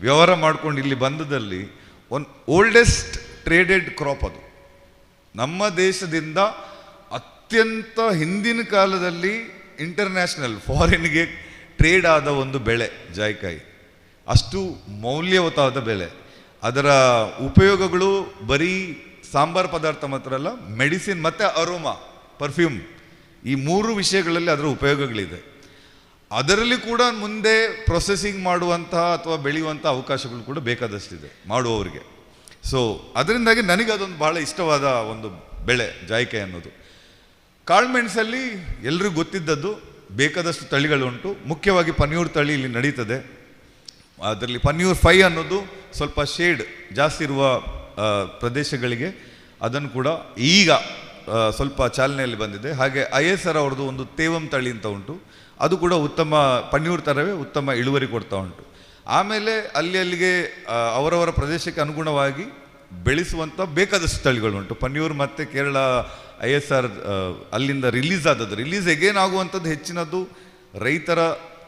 ವ್ಯವಹಾರ ಮಾಡ್ಕೊಂಡು ಇಲ್ಲಿ ಬಂದದಲ್ಲಿ ಒಂದು ಓಲ್ಡೆಸ್ಟ್ ಟ್ರೇಡೆಡ್ ಕ್ರಾಪ್ ಅದು. ನಮ್ಮ ದೇಶದಿಂದ ಅತ್ಯಂತ ಹಿಂದಿನ ಕಾಲದಲ್ಲಿ ಇಂಟರ್ನ್ಯಾಷನಲ್ ಫಾರಿನ್ಗೆ ಟ್ರೇಡ್ ಆದ ಒಂದು ಬೆಳೆ ಜಾಯಿಕಾಯಿ. ಅಷ್ಟು ಮೌಲ್ಯವತ್ತಾದ ಬೆಳೆ. ಅದರ ಉಪಯೋಗಗಳು ಬರೀ ಸಾಂಬಾರ್ ಪದಾರ್ಥ ಮಾತ್ರ ಅಲ್ಲ, ಮೆಡಿಸಿನ್ ಮತ್ತು ಅರೋಮಾ, ಪರ್ಫ್ಯೂಮ್, ಈ 3 ವಿಷಯಗಳಲ್ಲಿ ಅದರ ಉಪಯೋಗಗಳಿದೆ. ಅದರಲ್ಲಿ ಕೂಡ ಮುಂದೆ ಪ್ರೊಸೆಸಿಂಗ್ ಮಾಡುವಂತಹ ಅಥವಾ ಬೆಳೆಯುವಂಥ ಅವಕಾಶಗಳು ಕೂಡ ಬೇಕಾದಷ್ಟಿದೆ ಮಾಡುವವರಿಗೆ. ಸೊ ಅದರಿಂದಾಗಿ ನನಗೆ ಅದೊಂದು ಬಹಳ ಇಷ್ಟವಾದ ಒಂದು ಬೆಳೆ ಜಾಯಿಕಾಯಿ ಅನ್ನೋದು. ಕಾಳುಮೆಣಸಲ್ಲಿ ಎಲ್ರಿಗೂ ಗೊತ್ತಿದ್ದದ್ದು ಬೇಕಾದಷ್ಟು ತಳಿಗಳುಂಟು. ಮುಖ್ಯವಾಗಿ ಪನ್ಯೂರ್ ತಳಿ ಇಲ್ಲಿ ನಡೀತದೆ. ಅದರಲ್ಲಿ ಪನ್ಯೂರ್ 5 ಅನ್ನೋದು ಸ್ವಲ್ಪ ಶೇಡ್ ಜಾಸ್ತಿ ಇರುವ ಪ್ರದೇಶಗಳಿಗೆ ಅದನ್ನು ಕೂಡ ಈಗ ಸ್ವಲ್ಪ ಚಾಲನೆಯಲ್ಲಿ ಬಂದಿದೆ. ಹಾಗೆ ISR ಅವ್ರದ್ದು ಒಂದು ತೇವಂ ತಳಿ ಅಂತ ಉಂಟು, ಅದು ಕೂಡ ಉತ್ತಮ ಪನ್ಯೂರ್ ಥರವೇ ಉತ್ತಮ ಇಳುವರಿ ಕೊಡ್ತಾ ಉಂಟು. ಆಮೇಲೆ ಅಲ್ಲಿಗೆ ಅವರವರ ಪ್ರದೇಶಕ್ಕೆ ಅನುಗುಣವಾಗಿ ಬೆಳೆಸುವಂಥ ಬೇಕಾದಷ್ಟು ತಳಿಗಳುಂಟು. ಪನ್ಯೂರ್ ಮತ್ತು ಕೇರಳ ISR ಅಲ್ಲಿಂದ ರಿಲೀಸ್ ಆದದ್ದು, ರಿಲೀಸ್ ಎಗೇನ್ ಆಗುವಂಥದ್ದು ಹೆಚ್ಚಿನದ್ದು ರೈತರ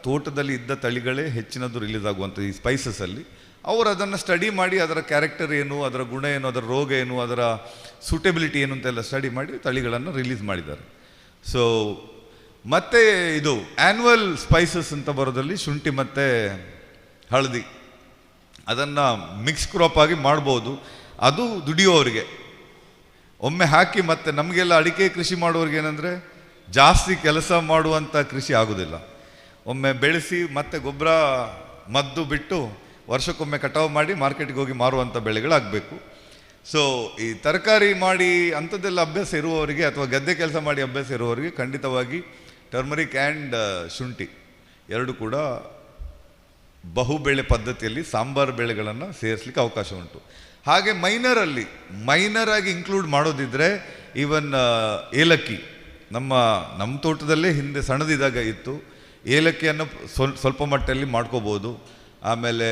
ತೋಟದಲ್ಲಿ ಇದ್ದ ತಳಿಗಳೇ ಹೆಚ್ಚಿನದ್ದು ರಿಲೀಸ್ ಆಗುವಂಥದ್ದು ಈ ಸ್ಪೈಸಸಲ್ಲಿ. ಅವರು ಅದನ್ನು ಸ್ಟಡಿ ಮಾಡಿ ಅದರ ಕ್ಯಾರೆಕ್ಟರ್ ಏನು, ಅದರ ಗುಣ ಏನು, ಅದರ ರೋಗ ಏನು, ಅದರ ಸೂಟೆಬಿಲಿಟಿ ಏನು ಅಂತೆಲ್ಲ ಸ್ಟಡಿ ಮಾಡಿ ತಳಿಗಳನ್ನು ರಿಲೀಸ್ ಮಾಡಿದ್ದಾರೆ. ಸೊ ಮತ್ತು ಇದು ಆ್ಯನ್ಯುವಲ್ ಸ್ಪೈಸಸ್ ಅಂತ ಬರೋದಲ್ಲಿ ಶುಂಠಿ ಮತ್ತು ಹಳದಿ ಅದನ್ನು ಮಿಕ್ಸ್ ಕ್ರಾಪ್ ಆಗಿ ಮಾಡ್ಬೋದು. ಅದು ದುಡಿಯೋರಿಗೆ ಒಮ್ಮೆ ಹಾಕಿ, ಮತ್ತು ನಮಗೆಲ್ಲ ಅಡಿಕೆ ಕೃಷಿ ಮಾಡೋರಿಗೆ ಏನಂದರೆ ಜಾಸ್ತಿ ಕೆಲಸ ಮಾಡುವಂಥ ಕೃಷಿ ಆಗೋದಿಲ್ಲ. ಒಮ್ಮೆ ಬೆಳೆಸಿ ಮತ್ತೆ ಗೊಬ್ಬರ ಮದ್ದು ಬಿಟ್ಟು ವರ್ಷಕ್ಕೊಮ್ಮೆ ಕಟಾವು ಮಾಡಿ ಮಾರ್ಕೆಟ್ಗೆ ಹೋಗಿ ಮಾರುವಂಥ ಬೆಳೆಗಳಾಗಬೇಕು. ಸೊ ಈ ತರಕಾರಿ ಮಾಡಿ ಅಂಥದ್ದೆಲ್ಲ ಅಭ್ಯಾಸ ಇರುವವರಿಗೆ ಅಥವಾ ಗದ್ದೆ ಕೆಲಸ ಮಾಡಿ ಅಭ್ಯಾಸ ಇರುವವರಿಗೆ ಖಂಡಿತವಾಗಿ ಟರ್ಮರಿಕ್ ಆ್ಯಂಡ್ ಶುಂಠಿ ಎರಡು ಕೂಡ ಬಹುಬೆಳೆ ಪದ್ಧತಿಯಲ್ಲಿ ಸಾಂಬಾರು ಬೆಳೆಗಳನ್ನು ಸೇರಿಸಲಿಕ್ಕೆ ಅವಕಾಶ ಉಂಟು. ಹಾಗೆ ಮೈನರ್ ಆಗಿ ಇನ್ಕ್ಲೂಡ್ ಮಾಡೋದಿದ್ರೆ ಈವನ್ ಏಲಕ್ಕಿ ನಮ್ಮ ತೋಟದಲ್ಲೇ ಹಿಂದೆ ಸಣ್ಣದಿದ್ದಾಗ ಇತ್ತು. ಏಲಕ್ಕಿಯನ್ನು ಸ್ವಲ್ಪ ಮಟ್ಟದಲ್ಲಿ ಮಾಡ್ಕೋಬೋದು. ಆಮೇಲೆ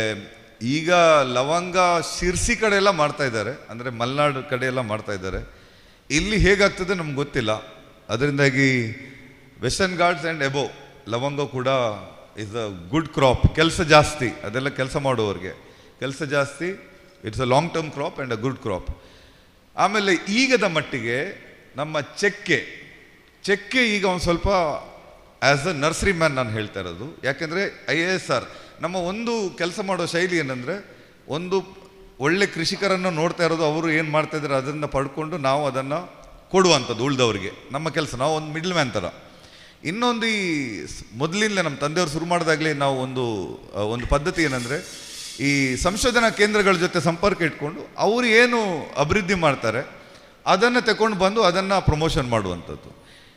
ಈಗ ಲವಂಗ ಶಿರ್ಸಿ ಕಡೆ ಎಲ್ಲ ಮಾಡ್ತಾ ಇದ್ದಾರೆ, ಅಂದರೆ ಮಲೆನಾಡು ಕಡೆ ಎಲ್ಲ ಮಾಡ್ತಾ ಇದ್ದಾರೆ. ಇಲ್ಲಿ ಹೇಗಾಗ್ತದೆ ನಮ್ಗೆ ಗೊತ್ತಿಲ್ಲ. ಅದರಿಂದಾಗಿ ವೆಸ್ಟರ್ನ್ ಘಾಟ್ಸ್ ಆ್ಯಂಡ್ ಎಬೋ ಲವಂಗ ಕೂಡ ಇಸ್ ಅ ಗುಡ್ ಕ್ರಾಪ್. ಕೆಲಸ ಜಾಸ್ತಿ, ಅದೆಲ್ಲ ಕೆಲಸ ಮಾಡುವವರಿಗೆ ಕೆಲಸ ಜಾಸ್ತಿ. It's a long term crop and a good crop. ಆಮೇಲೆ ಈಗದ ಮಟ್ಟಿಗೆ ನಮ್ಮ ಚಕ್ಕೆ ಈಗ ಒಂದು ಸ್ವಲ್ಪ ಆ್ಯಸ್ ಅ ನರ್ಸರಿ ಮ್ಯಾನ್ ನಾನು ಹೇಳ್ತಾ ಇರೋದು. ಯಾಕೆಂದರೆ ISR ನಮ್ಮ ಒಂದು ಕೆಲಸ ಮಾಡೋ ಶೈಲಿ ಏನಂದರೆ, ಒಂದು ಒಳ್ಳೆ ಕೃಷಿಕರನ್ನು ನೋಡ್ತಾ ಇರೋದು, ಅವರು ಏನು ಮಾಡ್ತಾ ಇದ್ದಾರೆ ಅದನ್ನು ಪಡ್ಕೊಂಡು ನಾವು ಅದನ್ನು ಕೊಡುವಂಥದ್ದು ಉಳಿದವರಿಗೆ. ನಮ್ಮ ಕೆಲಸ ನಾವು ಒಂದು ಮಿಡ್ಲ್ ಮ್ಯಾನ್ ಥರ. ಇನ್ನೊಂದು ಈ ಮೊದಲಿಂದಲೇ ನಮ್ಮ ತಂದೆಯವರು ಶುರು ಮಾಡಿದಾಗಲೇ ನಾವು ಒಂದು ಪದ್ಧತಿ ಏನಂದರೆ, ಈ ಸಂಶೋಧನಾ ಕೇಂದ್ರಗಳ ಜೊತೆ ಸಂಪರ್ಕ ಇಟ್ಕೊಂಡು ಅವರು ಏನು ಅಭಿವೃದ್ಧಿ ಮಾಡ್ತಾರೆ ಅದನ್ನು ತಗೊಂಡು ಬಂದು ಅದನ್ನು ಪ್ರಮೋಷನ್ ಮಾಡುವಂಥದ್ದು.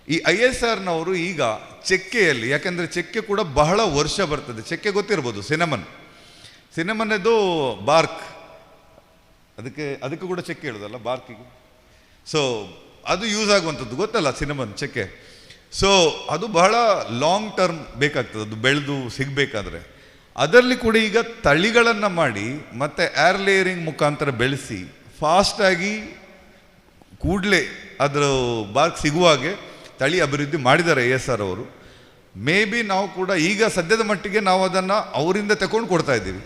ಈ ISRನವರು ಈಗ ಚಕ್ಕೆಯಲ್ಲಿ, ಯಾಕೆಂದರೆ ಚಕ್ಕೆ ಕೂಡ ಬಹಳ ವರ್ಷ ಬರ್ತದೆ. ಚಕ್ಕೆ ಗೊತ್ತಿರ್ಬೋದು, ಸಿನಮನ್ನದು ಬಾರ್ಕ್, ಅದಕ್ಕೆ ಕೂಡ ಚಕ್ಕೆ ಹೇಳೋದಲ್ಲ ಬಾರ್ಕಿಗೆ. ಸೊ ಅದು ಯೂಸ್ ಆಗುವಂಥದ್ದು ಗೊತ್ತಲ್ಲ, ಸಿನಮನ್ ಚಕ್ಕೆ. ಸೊ ಅದು ಬಹಳ ಲಾಂಗ್ ಟರ್ಮ್ ಬೇಕಾಗ್ತದೆ, ಅದು ಬೆಳೆದು ಸಿಗಬೇಕಾದ್ರೆ. ಅದರಲ್ಲಿ ಕೂಡ ಈಗ ತಳಿಗಳನ್ನು ಮಾಡಿ ಮತ್ತು ಏರ್ ಲೇಯರಿಂಗ್ ಮುಖಾಂತರ ಬೆಳೆಸಿ ಫಾಸ್ಟಾಗಿ ಕೂಡಲೇ ಅದರ ಬಾರ್ಕ್ ಸಿಗುವಾಗೆ ತಳಿ ಅಭಿವೃದ್ಧಿ ಮಾಡಿದ್ದಾರೆ ISR ಅವರು. ಮೇ ಬಿ ನಾವು ಕೂಡ ಈಗ ಸದ್ಯದ ಮಟ್ಟಿಗೆ ನಾವು ಅದನ್ನು ಅವರಿಂದ ತಗೊಂಡು ಕೊಡ್ತಾ ಇದ್ದೀವಿ.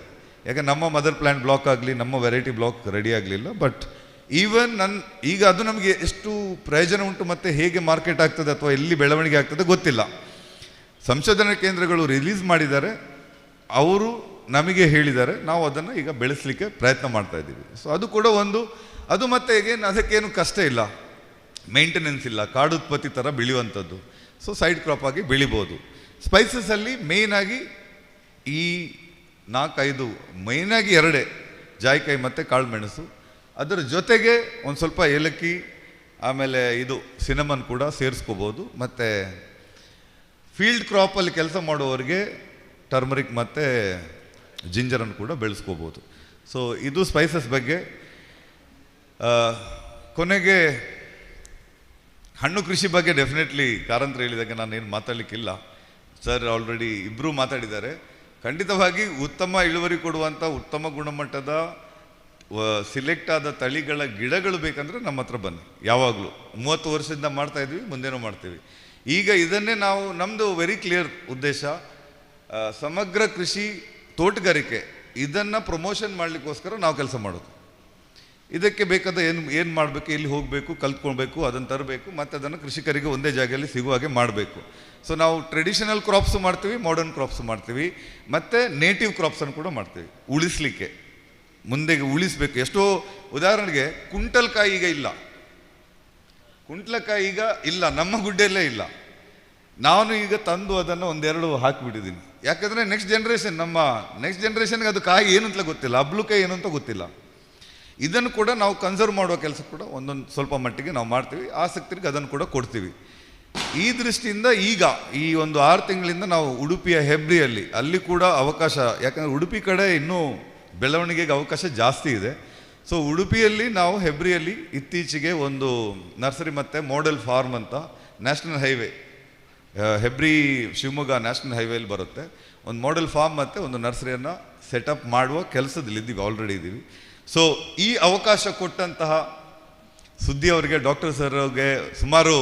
ಯಾಕೆ ನಮ್ಮ ಮದರ್ ಪ್ಲ್ಯಾಂಟ್ ಬ್ಲಾಕ್ ಆಗಲಿ, ನಮ್ಮ ವೆರೈಟಿ ಬ್ಲಾಕ್ ರೆಡಿ ಆಗಲಿಲ್ಲ. ಬಟ್ ಈವನ್ ಈಗ ಅದು ನಮಗೆ ಎಷ್ಟು ಪ್ರಯೋಜನ ಉಂಟು ಮತ್ತು ಹೇಗೆ ಮಾರ್ಕೆಟ್ ಆಗ್ತದೆ ಅಥವಾ ಎಲ್ಲಿ ಬೆಳವಣಿಗೆ ಆಗ್ತದೆ ಗೊತ್ತಿಲ್ಲ. ಸಂಶೋಧನಾ ಕೇಂದ್ರಗಳು ರಿಲೀಸ್ ಮಾಡಿದ್ದಾರೆ, ಅವರು ನಮಗೆ ಹೇಳಿದ್ದಾರೆ, ನಾವು ಅದನ್ನು ಈಗ ಬೆಳೆಸಲಿಕ್ಕೆ ಪ್ರಯತ್ನ ಮಾಡ್ತಾ ಇದ್ದೀವಿ. ಸೊ ಅದು ಕೂಡ ಅದು ಮತ್ತೆ ಅದಕ್ಕೇನು ಕಷ್ಟ ಇಲ್ಲ, ಮೇಂಟೆನೆನ್ಸ್ ಇಲ್ಲ, ಕಾಡು ಉತ್ಪತ್ತಿ ಥರ ಬೆಳೆಯುವಂಥದ್ದು. ಸೊ ಸೈಡ್ ಕ್ರಾಪ್ ಆಗಿ ಬೆಳಿಬೋದು. ಸ್ಪೈಸಸಲ್ಲಿ ಮೇಯ್ನಾಗಿ ಈ 4-5 ಮೇಯ್ನಾಗಿ 2 ಜಾಯಿಕಾಯಿ ಮತ್ತು ಕಾಳು ಮೆಣಸು. ಅದರ ಜೊತೆಗೆ ಒಂದು ಸ್ವಲ್ಪ ಏಲಕ್ಕಿ, ಆಮೇಲೆ ಇದು ಸಿನಮನ್ ಕೂಡ ಸೇರಿಸ್ಕೋಬೋದು. ಮತ್ತು ಫೀಲ್ಡ್ ಕ್ರಾಪಲ್ಲಿ ಕೆಲಸ ಮಾಡುವವರಿಗೆ ಟರ್ಮರಿಕ್ ಮತ್ತು ಜಿಂಜರನ್ನು ಕೂಡ ಬೆಳೆಸ್ಕೋಬೋದು. ಸೊ ಇದು ಸ್ಪೈಸಸ್ ಬಗ್ಗೆ. ಕೊನೆಗೆ ಹಣ್ಣು ಕೃಷಿ ಬಗ್ಗೆ ಡೆಫಿನೆಟ್ಲಿ ಕಾರಂತರ ಹೇಳಿದಾಗ ನಾನೇನು ಮಾತಾಡಲಿಕ್ಕಿಲ್ಲ. ಸರ್ ಆಲ್ರೆಡಿ ಇಬ್ಬರೂ ಮಾತಾಡಿದ್ದಾರೆ. ಖಂಡಿತವಾಗಿ ಉತ್ತಮ ಇಳುವರಿ ಕೊಡುವಂಥ ಉತ್ತಮ ಗುಣಮಟ್ಟದ ಸಿಲೆಕ್ಟ್ ಆದ ತಳಿಗಳ ಗಿಡಗಳು ಬೇಕಂದ್ರೆ ನಮ್ಮ ಹತ್ರ ಬನ್ನಿ. ಯಾವಾಗಲೂ 30 ವರ್ಷದಿಂದ ಮಾಡ್ತಾ ಇದ್ವಿ, ಮುಂದೆನೂ ಮಾಡ್ತೀವಿ. ಈಗ ಇದನ್ನೇ ನಾವು, ನಮ್ಮದು ವೆರಿ ಕ್ಲಿಯರ್ ಉದ್ದೇಶ, ಸಮಗ್ರ ಕೃಷಿ ತೋಟಗಾರಿಕೆ ಇದನ್ನು ಪ್ರಮೋಷನ್ ಮಾಡಲಿಕ್ಕೋಸ್ಕರ ನಾವು ಕೆಲಸ ಮಾಡೋದು. ಇದಕ್ಕೆ ಬೇಕಾದ ಏನು ಮಾಡಬೇಕು, ಎಲ್ಲಿ ಹೋಗಬೇಕು, ಕಲ್ತ್ಕೊಳ್ಬೇಕು, ಅದನ್ನು ತರಬೇಕು, ಮತ್ತು ಅದನ್ನು ಕೃಷಿಕರಿಗೆ ಒಂದೇ ಜಾಗದಲ್ಲಿ ಸಿಗುವ ಹಾಗೆ ಮಾಡಬೇಕು. ಸೊ ನಾವು ಟ್ರೆಡಿಷನಲ್ ಕ್ರಾಪ್ಸು ಮಾಡ್ತೀವಿ, ಮಾಡರ್ನ್ ಕ್ರಾಪ್ಸು ಮಾಡ್ತೀವಿ, ಮತ್ತು ನೇಟಿವ್ ಕ್ರಾಪ್ಸನ್ನು ಕೂಡ ಮಾಡ್ತೀವಿ. ಉಳಿಸ್ಲಿಕ್ಕೆ ಮುಂದೆ ಉಳಿಸ್ಬೇಕು. ಎಷ್ಟೋ ಉದಾಹರಣೆಗೆ ಕುಂಟಲ್ಕಾಯಿ ಈಗ ಇಲ್ಲ, ಕುಂಟ್ಲಕಾಯಿ ಈಗ ಇಲ್ಲ, ನಮ್ಮ ಗುಡ್ಡೆಯಲ್ಲೇ ಇಲ್ಲ. ನಾನು ಈಗ ತಂದು ಅದನ್ನು ಒಂದೆರಡು ಹಾಕಿಬಿಟ್ಟಿದ್ದೀನಿ. ಯಾಕಂದರೆ ನೆಕ್ಸ್ಟ್ ಜನ್ರೇಷನ್ಗೆ ಅದು ಕಾಯಿ ಏನು ಅಂತ ಗೊತ್ತಿಲ್ಲ, ಅಬ್ಲುಕಾಯಿ ಏನು ಅಂತ ಗೊತ್ತಿಲ್ಲ. ಇದನ್ನು ಕೂಡ ನಾವು ಕನ್ಸರ್ವ್ ಮಾಡುವ ಕೆಲಸ ಕೂಡ ಒಂದೊಂದು ಸ್ವಲ್ಪ ಮಟ್ಟಿಗೆ ನಾವು ಮಾಡ್ತೀವಿ. ಆಸಕ್ತರಿಗೆ ಅದನ್ನು ಕೂಡ ಕೊಡ್ತೀವಿ. ಈ ದೃಷ್ಟಿಯಿಂದ ಈಗ ಈ ಒಂದು 6 ತಿಂಗಳಿಂದ ನಾವು ಉಡುಪಿಯ ಹೆಬ್ರಿಯಲ್ಲಿ ಅಲ್ಲಿ ಕೂಡ ಅವಕಾಶ, ಯಾಕಂದರೆ ಉಡುಪಿ ಕಡೆ ಇನ್ನೂ ಬೆಳವಣಿಗೆಗೆ ಅವಕಾಶ ಜಾಸ್ತಿ ಇದೆ. ಸೊ ಉಡುಪಿಯಲ್ಲಿ ನಾವು ಹೆಬ್ರಿಯಲ್ಲಿ ಇತ್ತೀಚೆಗೆ ಒಂದು ನರ್ಸರಿ ಮತ್ತು ಮಾಡೆಲ್ ಫಾರ್ಮ್ ಅಂತ national highway, Hebri Shivamogga national ಹೈವೇಲಿ ಬರುತ್ತೆ, ಒಂದು ಮಾಡೆಲ್ ಫಾರ್ಮ್ ಮತ್ತು ಒಂದು ನರ್ಸರಿಯನ್ನು ಸೆಟಪ್ ಮಾಡುವ ಕೆಲಸದಲ್ಲಿದ್ದೀವಿ, ಆಲ್ರೆಡಿ ಇದ್ದೀವಿ. ಸೊ ಈ ಅವಕಾಶ ಕೊಟ್ಟಂತಹ ಸುದ್ದಿ ಅವರಿಗೆ, ಡಾಕ್ಟರ್ ಸರ್ ಅವ್ರಿಗೆ ಸುಮಾರು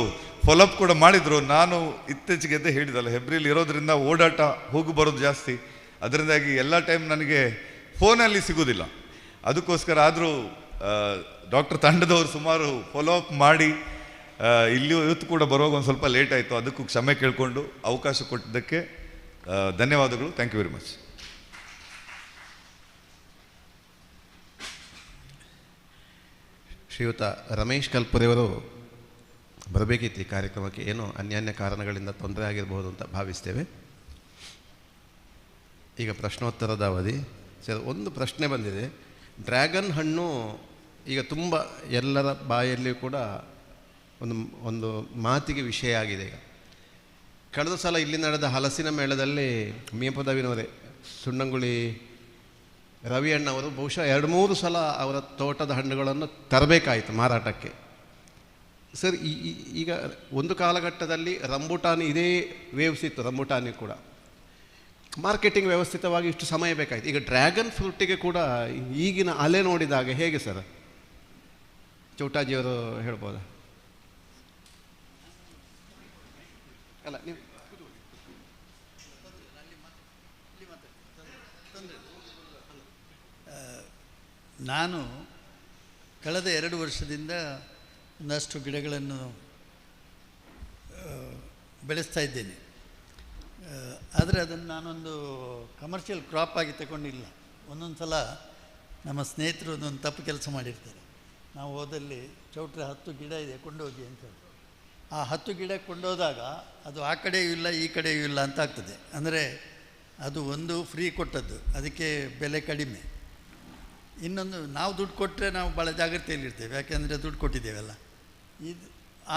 ಫಾಲೋಅಪ್ ಕೂಡ ಮಾಡಿದರು. ನಾನು ಇತ್ತೀಚೆಗೆ ಹೇಳಿದಲ್ಲ, ಹೆಬ್ರಿಯಲ್ಲಿ ಇರೋದ್ರಿಂದ ಓಡಾಟ ಹೋಗಿ ಬರೋದು ಜಾಸ್ತಿ, ಅದರಿಂದಾಗಿ ಎಲ್ಲ ಟೈಮ್ ನನಗೆ ಫೋನಲ್ಲಿ ಸಿಗೋದಿಲ್ಲ. ಅದಕ್ಕೋಸ್ಕರ ಆದರೂ ಡಾಕ್ಟರ್ ತಂಡದವರು ಸುಮಾರು ಫಾಲೋಅಪ್ ಮಾಡಿ ಇಲ್ಲಿ ಇವತ್ತು ಕೂಡ ಬರುವಾಗ ಒಂದು ಸ್ವಲ್ಪ ಲೇಟ್ ಆಯಿತು. ಅದಕ್ಕೂ ಕ್ಷಮೆ ಕೇಳಿಕೊಂಡು ಅವಕಾಶ ಕೊಟ್ಟಿದ್ದಕ್ಕೆ ಧನ್ಯವಾದಗಳು. Thank you very much. Shriyuta Ramesh ಕಲ್ಪುರೆಯವರು ಬರಬೇಕಿತ್ತು ಈ ಕಾರ್ಯಕ್ರಮಕ್ಕೆ. ಏನೋ ಅನ್ಯಾನ್ಯ ಕಾರಣಗಳಿಂದ ತೊಂದರೆ ಆಗಿರಬಹುದು ಅಂತ ಭಾವಿಸ್ತೇವೆ. ಈಗ ಪ್ರಶ್ನೋತ್ತರದ ಅವಧಿ. ಸರ್, ಒಂದು ಪ್ರಶ್ನೆ ಬಂದಿದೆ. ಡ್ರ್ಯಾಗನ್ ಹಣ್ಣು ಈಗ ತುಂಬ ಎಲ್ಲರ ಬಾಯಲ್ಲಿಯೂ ಕೂಡ ಒಂದು ಮಾತಿಗೆ ವಿಷಯ ಆಗಿದೆ. ಈಗ ಕಳೆದ ಸಲ ಇಲ್ಲಿ ನಡೆದ ಹಲಸಿನ ಮೇಳದಲ್ಲಿ ಮೀಪದವಿನವರೇ ಸುಣ್ಣಂಗುಳಿ ರವಿ ಅಣ್ಣವರು ಬಹುಶಃ 2-3 ಸಲ ಅವರ ತೋಟದ ಹಣ್ಣುಗಳನ್ನು ತರಬೇಕಾಯಿತು ಮಾರಾಟಕ್ಕೆ. ಸರ್, ಈಗ ಒಂದು ಕಾಲಘಟ್ಟದಲ್ಲಿ ರಂಬುಟಾನಿ ಇದೇ ವೇವ್ಸ್ ಇತ್ತು, ರಂಬುಟಾನಿ ಕೂಡ ಮಾರ್ಕೆಟಿಂಗ್ ವ್ಯವಸ್ಥಿತವಾಗಿ ಇಷ್ಟು ಸಮಯ ಬೇಕಾಯಿತು. ಈಗ ಡ್ರ್ಯಾಗನ್ ಫ್ರೂಟಿಗೆ ಕೂಡ ಈಗಿನ ಅಲೆ ನೋಡಿದಾಗ ಹೇಗೆ ಸರ್? ಚೌಟಾಜಿಯವರು ಹೇಳ್ಬೋದಾ? ಅಲ್ಲ, ನೀವು ನಾನು ಕಳೆದ 2 ವರ್ಷದಿಂದ ಒಂದಷ್ಟು ಗಿಡಗಳನ್ನು ಬೆಳೆಸ್ತಾ ಇದ್ದೇನೆ. ಆದರೆ ಅದನ್ನು ನಾನೊಂದು ಕಮರ್ಷಿಯಲ್ ಕ್ರಾಪ್ ಆಗಿ ತಗೊಂಡಿಲ್ಲ. ಒಂದೊಂದು ಸಲ ನಮ್ಮ ಸ್ನೇಹಿತರು ಒಂದೊಂದು ತಪ್ಪು ಕೆಲಸ ಮಾಡಿರ್ತಾರೆ. ನಾವು ಹೋದಲ್ಲಿ ಚೌಟ್ರೆ 10 ಗಿಡ ಇದೆ ಕೊಂಡೋಗಿ ಅಂತ ಹೇಳಿ, ಆ 10 ಗಿಡ ಕೊಂಡೋದಾಗ ಅದು ಆ ಕಡೆಯೂ ಇಲ್ಲ ಈ ಕಡೆಯೂ ಇಲ್ಲ ಅಂತ ಆಗ್ತದೆ. ಅಂದರೆ ಅದು ಒಂದು ಫ್ರೀ ಕೊಟ್ಟದ್ದು, ಅದಕ್ಕೆ ಬೆಲೆ ಕಡಿಮೆ. ಇನ್ನೊಂದು ನಾವು ದುಡ್ಡು ಕೊಟ್ಟರೆ ನಾವು ಭಾಳ ಜಾಗ್ರತೆಯಲ್ಲಿರ್ತೇವೆ, ಯಾಕೆಂದರೆ ದುಡ್ಡು ಕೊಟ್ಟಿದ್ದೇವಲ್ಲ. ಇದು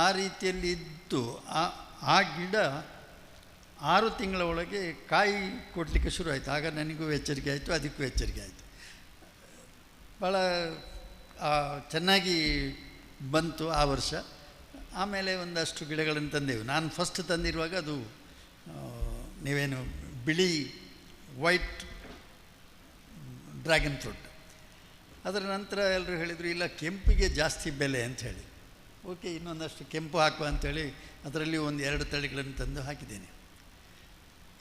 ಆ ರೀತಿಯಲ್ಲಿ ಇದ್ದು ಆ ಗಿಡ 6 ತಿಂಗಳ ಒಳಗೆ ಕಾಯಿ ಕೊಡಲಿಕ್ಕೆ ಶುರು ಆಯಿತು. ಆಗ ನನಗೂ ಎಚ್ಚರಿಕೆ ಆಯಿತು, ಅದಕ್ಕೂ ಎಚ್ಚರಿಕೆ ಆಯಿತು. ಭಾಳ ಚೆನ್ನಾಗಿ ಬಂತು ಆ ವರ್ಷ. ಆಮೇಲೆ ಒಂದಷ್ಟು ಗಿಡಗಳನ್ನು ತಂದೆವು. ನಾನು ಫಸ್ಟ್ ತಂದಿರುವಾಗ ಅದು ನೀವೇನು ಬಿಳಿ ವೈಟ್ ಡ್ರ್ಯಾಗನ್ ಫ್ರೂಟ್. ಅದರ ನಂತರ ಎಲ್ಲರೂ ಹೇಳಿದರು ಇಲ್ಲ ಕೆಂಪಿಗೆ ಜಾಸ್ತಿ ಬೆಲೆ ಅಂಥೇಳಿ. ಓಕೆ, ಇನ್ನೊಂದಷ್ಟು ಕೆಂಪು ಹಾಕುವ ಅಂಥೇಳಿ ಅದರಲ್ಲಿ 1-2 ತಳಿಗಳನ್ನು ತಂದು ಹಾಕಿದ್ದೇನೆ.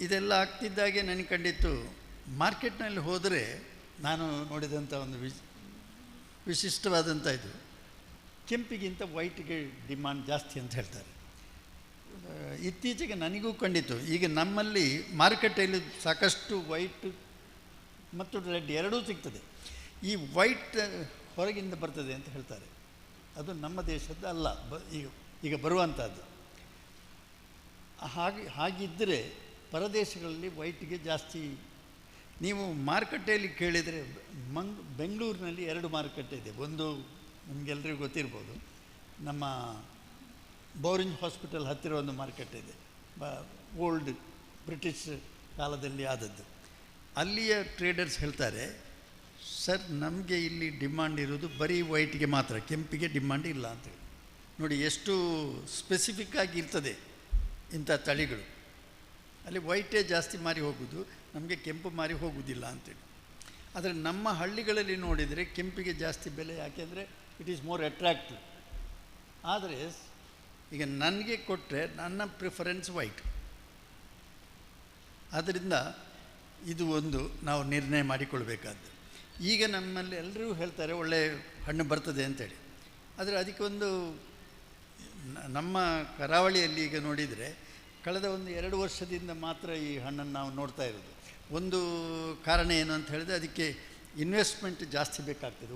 ಇದೆಲ್ಲ ಆಗ್ತಿದ್ದಾಗೆ ನನಗೆ ಕಂಡಿತ್ತು, ಮಾರ್ಕೆಟ್ನಲ್ಲಿ ಹೋದರೆ ನಾನು ನೋಡಿದಂಥ ಒಂದು ವಿಶಿಷ್ಟವಾದಂಥ ಇದು, ಕೆಂಪಿಗಿಂತ ವೈಟ್ಗೆ ಡಿಮಾಂಡ್ ಜಾಸ್ತಿ ಅಂತ ಹೇಳ್ತಾರೆ. ಇತ್ತೀಚೆಗೆ ನನಗೂ ಕಂಡಿತು, ಈಗ ನಮ್ಮಲ್ಲಿ ಮಾರುಕಟ್ಟೆಯಲ್ಲಿ ಸಾಕಷ್ಟು ವೈಟ್ ಮತ್ತು ರೆಡ್ ಎರಡೂ ಸಿಗ್ತದೆ. ಈ ವೈಟ್ ಹೊರಗಿಂದ ಬರ್ತದೆ ಅಂತ ಹೇಳ್ತಾರೆ, ಅದು ನಮ್ಮ ದೇಶದ್ದು ಅಲ್ಲ, ಈಗ ಬರುವಂಥದ್ದು. ಹಾಗಿದ್ದರೆ ಪರದೇಶಗಳಲ್ಲಿ ವೈಟ್ಗೆ ಜಾಸ್ತಿ. ನೀವು ಮಾರುಕಟ್ಟೆಯಲ್ಲಿ ಕೇಳಿದರೆ ಬೆಂಗಳೂರಿನಲ್ಲಿ 2 ಮಾರುಕಟ್ಟೆ ಇದೆ. ಒಂದು ನಿಮಗೆಲ್ಲರಿಗೂ ಗೊತ್ತಿರ್ಬೋದು, ನಮ್ಮ ಬೌರಿಂಗ್ ಹಾಸ್ಪಿಟಲ್ ಹತ್ತಿರ ಒಂದು ಮಾರುಕಟ್ಟೆ ಇದೆ, ಓಲ್ಡ್ ಬ್ರಿಟಿಷ್ ಕಾಲದಲ್ಲಿ ಆದದ್ದು. ಅಲ್ಲಿಯ ಟ್ರೇಡರ್ಸ್ ಹೇಳ್ತಾರೆ, ಸರ್ ನಮಗೆ ಇಲ್ಲಿ ಡಿಮಾಂಡ್ ಇರೋದು ಬರೀ ವೈಟ್ಗೆ ಮಾತ್ರ, ಕೆಂಪಿಗೆ ಡಿಮಾಂಡ್ ಇಲ್ಲ ಅಂತೇಳಿ. ನೋಡಿ ಎಷ್ಟು ಸ್ಪೆಸಿಫಿಕ್ ಆಗಿ ಇರ್ತದೆ ಇಂಥ ತಳಿಗಳು. ಅಲ್ಲಿ ವೈಟೇ ಜಾಸ್ತಿ ಮಾರಿ ಹೋಗೋದು, ನಮಗೆ ಕೆಂಪು ಮಾರಿ ಹೋಗೋದಿಲ್ಲ ಅಂತೇಳಿ. ಆದರೆ ನಮ್ಮ ಹಳ್ಳಿಗಳಲ್ಲಿ ನೋಡಿದರೆ ಕೆಂಪಿಗೆ ಜಾಸ್ತಿ ಬೆಲೆ, ಯಾಕೆಂದರೆ ಇಟ್ ಈಸ್ ಮೋರ್ ಅಟ್ರಾಕ್ಟಿವ್. ಆದರೆ ಈಗ ನನಗೆ ಕೊಟ್ಟರೆ ನನ್ನ ಪ್ರಿಫರೆನ್ಸ್ ವೈಟ್. ಆದ್ದರಿಂದ ಇದು ಒಂದು ನಾವು ನಿರ್ಣಯ ಮಾಡಿಕೊಳ್ಬೇಕಾದ್ದು. ಈಗ ನಮ್ಮಲ್ಲಿ ಎಲ್ಲರೂ ಹೇಳ್ತಾರೆ ಒಳ್ಳೆ ಹಣ್ಣು ಬರ್ತದೆ ಅಂತೇಳಿ, ಆದರೆ ಅದಕ್ಕೆ ಒಂದು ನಮ್ಮ ಕರಾವಳಿಯಲ್ಲಿ ಈಗ ನೋಡಿದರೆ ಕಳೆದ ಒಂದು 2 ವರ್ಷದಿಂದ ಮಾತ್ರ ಈ ಹಣ್ಣನ್ನು ನಾವು ನೋಡ್ತಾ ಇರೋದು. ಒಂದು ಕಾರಣ ಏನು ಅಂತ ಹೇಳಿದ್ರೆ ಅದಕ್ಕೆ ಇನ್ವೆಸ್ಟ್ಮೆಂಟ್ ಜಾಸ್ತಿ ಬೇಕಾಗ್ತದೆ.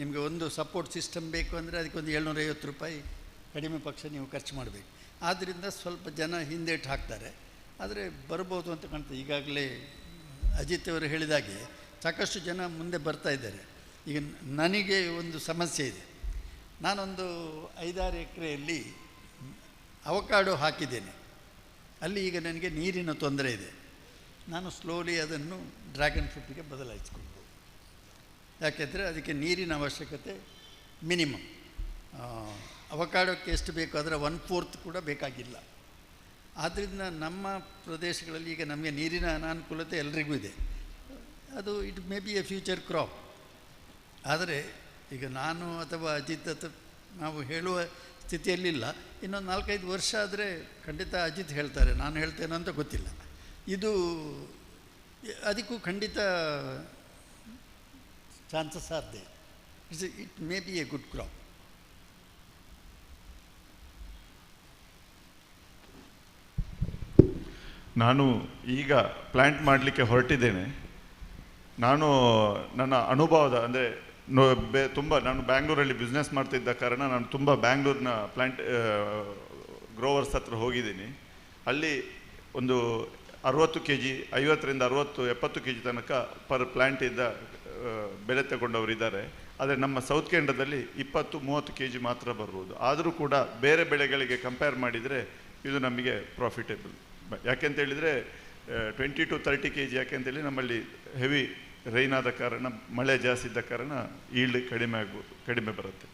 ನಿಮಗೆ ಒಂದು ಸಪೋರ್ಟ್ ಸಿಸ್ಟಮ್ ಬೇಕು ಅಂದರೆ ಅದಕ್ಕೆ ಒಂದು 750 ರೂಪಾಯಿ ಕಡಿಮೆ ಪಕ್ಷ ನೀವು ಖರ್ಚು ಮಾಡಬೇಕು. ಆದ್ದರಿಂದ ಸ್ವಲ್ಪ ಜನ ಹಿಂದೇಟು ಹಾಕ್ತಾರೆ, ಆದರೆ ಬರ್ಬೋದು ಅಂತ ಕಾಣ್ತದೆ. ಈಗಾಗಲೇ ಅಜಿತ್ ಅವರು ಹೇಳಿದಾಗೆ ಸಾಕಷ್ಟು ಜನ ಮುಂದೆ ಬರ್ತಾ ಇದ್ದಾರೆ. ಈಗ ನನಗೆ ಒಂದು ಸಮಸ್ಯೆ ಇದೆ. ನಾನೊಂದು 5-6 ಎಕರೆಯಲ್ಲಿ ಅವಕಾಡೋ ಹಾಕಿದ್ದೇನೆ. ಅಲ್ಲಿ ಈಗ ನನಗೆ ನೀರಿನ ತೊಂದರೆ ಇದೆ. ನಾನು ಸ್ಲೋಲಿ ಅದನ್ನು ಡ್ರ್ಯಾಗನ್ ಫ್ರೂಟಿಗೆ ಬದಲಾಯಿಸ್ಕೊಳ್ಬೋದು. ಯಾಕೆಂದರೆ ಅದಕ್ಕೆ ನೀರಿನ ಅವಶ್ಯಕತೆ ಮಿನಿಮಮ್. ಅವಕಾಡೋಕ್ಕೆ ಎಷ್ಟು ಬೇಕು ಅದರ 1/4 ಕೂಡ ಬೇಕಾಗಿಲ್ಲ. ಆದ್ದರಿಂದ ನಮ್ಮ ಪ್ರದೇಶಗಳಲ್ಲಿ ಈಗ ನಮಗೆ ನೀರಿನ ಅನಾನುಕೂಲತೆ ಎಲ್ರಿಗೂ ಇದೆ. ಅದು it may be A future crop. ಆದರೆ ಈಗ ನಾನು ಅಥವಾ ಅಜಿತ್ ನಾವು ಹೇಳುವ ಸ್ಥಿತಿಯಲ್ಲಿಲ್ಲ. ಇನ್ನೊಂದು 4-5 ವರ್ಷ ಆದರೆ ಖಂಡಿತ ಅಜಿತ್ ಹೇಳ್ತಾರೆ, ನಾನು ಹೇಳ್ತೇನೆ ಅಂತ ಗೊತ್ತಿಲ್ಲ. ಇದು ಅದಕ್ಕೂ ಖಂಡಿತ chances are there. It may be a good crop. ನಾನು ಈಗ ಪ್ಲ್ಯಾಂಟ್ ಮಾಡಲಿಕ್ಕೆ ಹೊರಟಿದ್ದೇನೆ. ನಾನು ನನ್ನ ಅನುಭವದ ಅಂದರೆ ನಾನು ಬ್ಯಾಂಗ್ಳೂರಲ್ಲಿ ಬಿಸ್ನೆಸ್ ಮಾಡ್ತಿದ್ದ ಕಾರಣ ನಾನು ತುಂಬ ಬ್ಯಾಂಗ್ಳೂರಿನ ಪ್ಲ್ಯಾಂಟ್ ಗ್ರೋವರ್ಸ್ ಹತ್ರ ಹೋಗಿದ್ದೀನಿ. ಅಲ್ಲಿ ಒಂದು 60 kg 50ರಿಂದ 60-70 kg ತನಕ ಪರ್ ಪ್ಲ್ಯಾಂಟ್ ಇದ್ದ ಬೆಲೆ ತಗೊಂಡವರು ಇದ್ದಾರೆ. ಆದರೆ ನಮ್ಮ ಸೌತ್ ಕೆನಡಾದಲ್ಲಿ 20-30 kg ಮಾತ್ರ ಬರ್ಬೋದು. ಆದರೂ ಕೂಡ ಬೇರೆ ಬೆಳೆಗಳಿಗೆ ಕಂಪೇರ್ ಮಾಡಿದರೆ ಇದು ನಮಗೆ ಪ್ರಾಫಿಟೇಬಲ್. ಯಾಕೆಂತೇಳಿದರೆ 20-30 kg ಯಾಕೆಂತೇಳಿ ನಮ್ಮಲ್ಲಿ ಹೆವಿ ರೈನ್ ಆದ ಕಾರಣ, ಮಳೆ ಜಾಸ್ತಿ ಇದ್ದ ಕಾರಣ ಈಲ್ಡ್ ಕಡಿಮೆ ಬರುತ್ತೆ.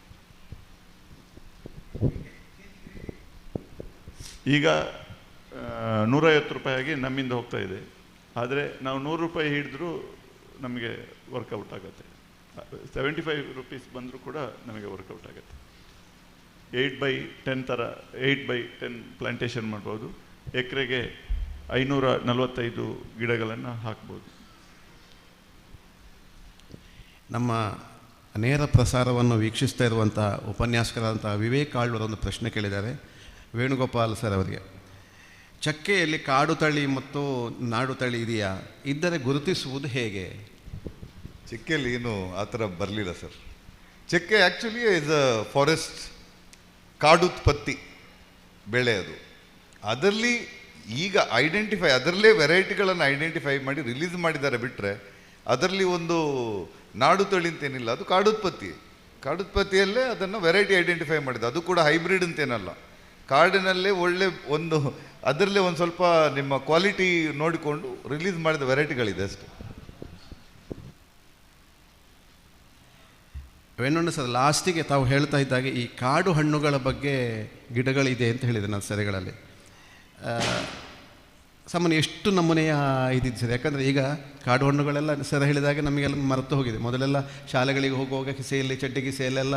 ಈಗ 150 ರೂಪಾಯಿಯಾಗಿ ನಮ್ಮಿಂದ ಹೋಗ್ತಾ ಇದೆ. ಆದರೆ ನಾವು 100 ರೂಪಾಯಿ ಹಿಡಿದ್ರೂ ನಮಗೆ ವರ್ಕೌಟ್ ಆಗುತ್ತೆ. 75 ರೂಪೀಸ್ ಬಂದರೂ ಕೂಡ ನಮಗೆ ವರ್ಕೌಟ್ ಆಗುತ್ತೆ. 8x10 ಥರ 8x10 ಪ್ಲಾಂಟೇಶನ್ ಮಾಡ್ಬೋದು. ಎಕರೆಗೆ 545 ಗಿಡಗಳನ್ನು ಹಾಕ್ಬೋದು. ನಮ್ಮ ನೇರ ಪ್ರಸಾರವನ್ನು ವೀಕ್ಷಿಸ್ತಾ ಇರುವಂಥ ಉಪನ್ಯಾಸಕರಾದಂಥ ವಿವೇಕ್ ಆಳ್ವರೊಂದು ಪ್ರಶ್ನೆ ಕೇಳಿದ್ದಾರೆ ವೇಣುಗೋಪಾಲ್ ಸರ್ ಅವರಿಗೆ. ಚಕ್ಕೆಯಲ್ಲಿ ಕಾಡು ತಳಿ ಮತ್ತು ನಾಡು ತಳಿ ಇದೆಯಾ? ಇದ್ದರೆ ಗುರುತಿಸುವುದು ಹೇಗೆ? ಚಕ್ಕೆಯಲ್ಲಿ ಏನು ಆ ಥರ ಬರಲಿಲ್ಲ ಸರ್. ಚಕ್ಕೆ ಆ್ಯಕ್ಚುಲಿ ಇಸ್ ಅ ಫಾರೆಸ್ಟ್ ಕಾಡುತ್ಪತ್ತಿ ಬೆಳೆ. ಅದು ಅದರಲ್ಲಿ ಈಗ ಅದರಲ್ಲೇ ವೆರೈಟಿಗಳನ್ನು ಐಡೆಂಟಿಫೈ ಮಾಡಿ ರಿಲೀಸ್ ಮಾಡಿದ್ದಾರೆ. ಬಿಟ್ಟರೆ ಅದರಲ್ಲಿ ಒಂದು ನಾಡು ತಳಿ ಅಂತೇನಿಲ್ಲ. ಅದು ಕಾಡುತ್ಪತ್ತಿಯಲ್ಲೇ ಅದನ್ನು ವೆರೈಟಿ ಐಡೆಂಟಿಫೈ ಮಾಡಿದೆ. ಅದು ಕೂಡ ಹೈಬ್ರಿಡ್ ಅಂತೇನಲ್ಲ. ಕಾಡಿನಲ್ಲೇ ಒಳ್ಳೆ ಒಂದು ಅದರಲ್ಲೇ ಒಂದು ಸ್ವಲ್ಪ ನಿಮ್ಮ ಕ್ವಾಲಿಟಿ ನೋಡಿಕೊಂಡು ರಿಲೀಸ್ ಮಾಡಿದ ವೆರೈಟಿಗಳಿದೆ ಅಷ್ಟೇ. ವೇಣಣ್ಣ ಸರ್, ಲಾಸ್ಟಿಗೆ ತಾವು ಹೇಳ್ತಾ ಇದ್ದಾಗೆ ಈ ಕಾಡು ಹಣ್ಣುಗಳ ಬಗ್ಗೆ ಗಿಡಗಳಿದೆ ಅಂತ ಹೇಳಿದೆ ನಾನು ಸೆರೆಗಳಲ್ಲಿ. ಸಾಮಾನ್ಯ ಎಷ್ಟು ನಮೂನೆಯ ಇದಿದೆ ಸರ್? ಯಾಕಂದರೆ ಈಗ ಕಾಡು ಹಣ್ಣುಗಳೆಲ್ಲ ಸರ್ ಹೇಳಿದಾಗೆ ನಮಗೆಲ್ಲ ಮರೆತು ಹೋಗಿದೆ. ಮೊದಲೆಲ್ಲ ಶಾಲೆಗಳಿಗೆ ಹೋಗುವಾಗ ಕಿಸೆಯಲ್ಲಿ ಚಡ್ಡಿ ಕಿಸೆಯಲ್ಲೆಲ್ಲ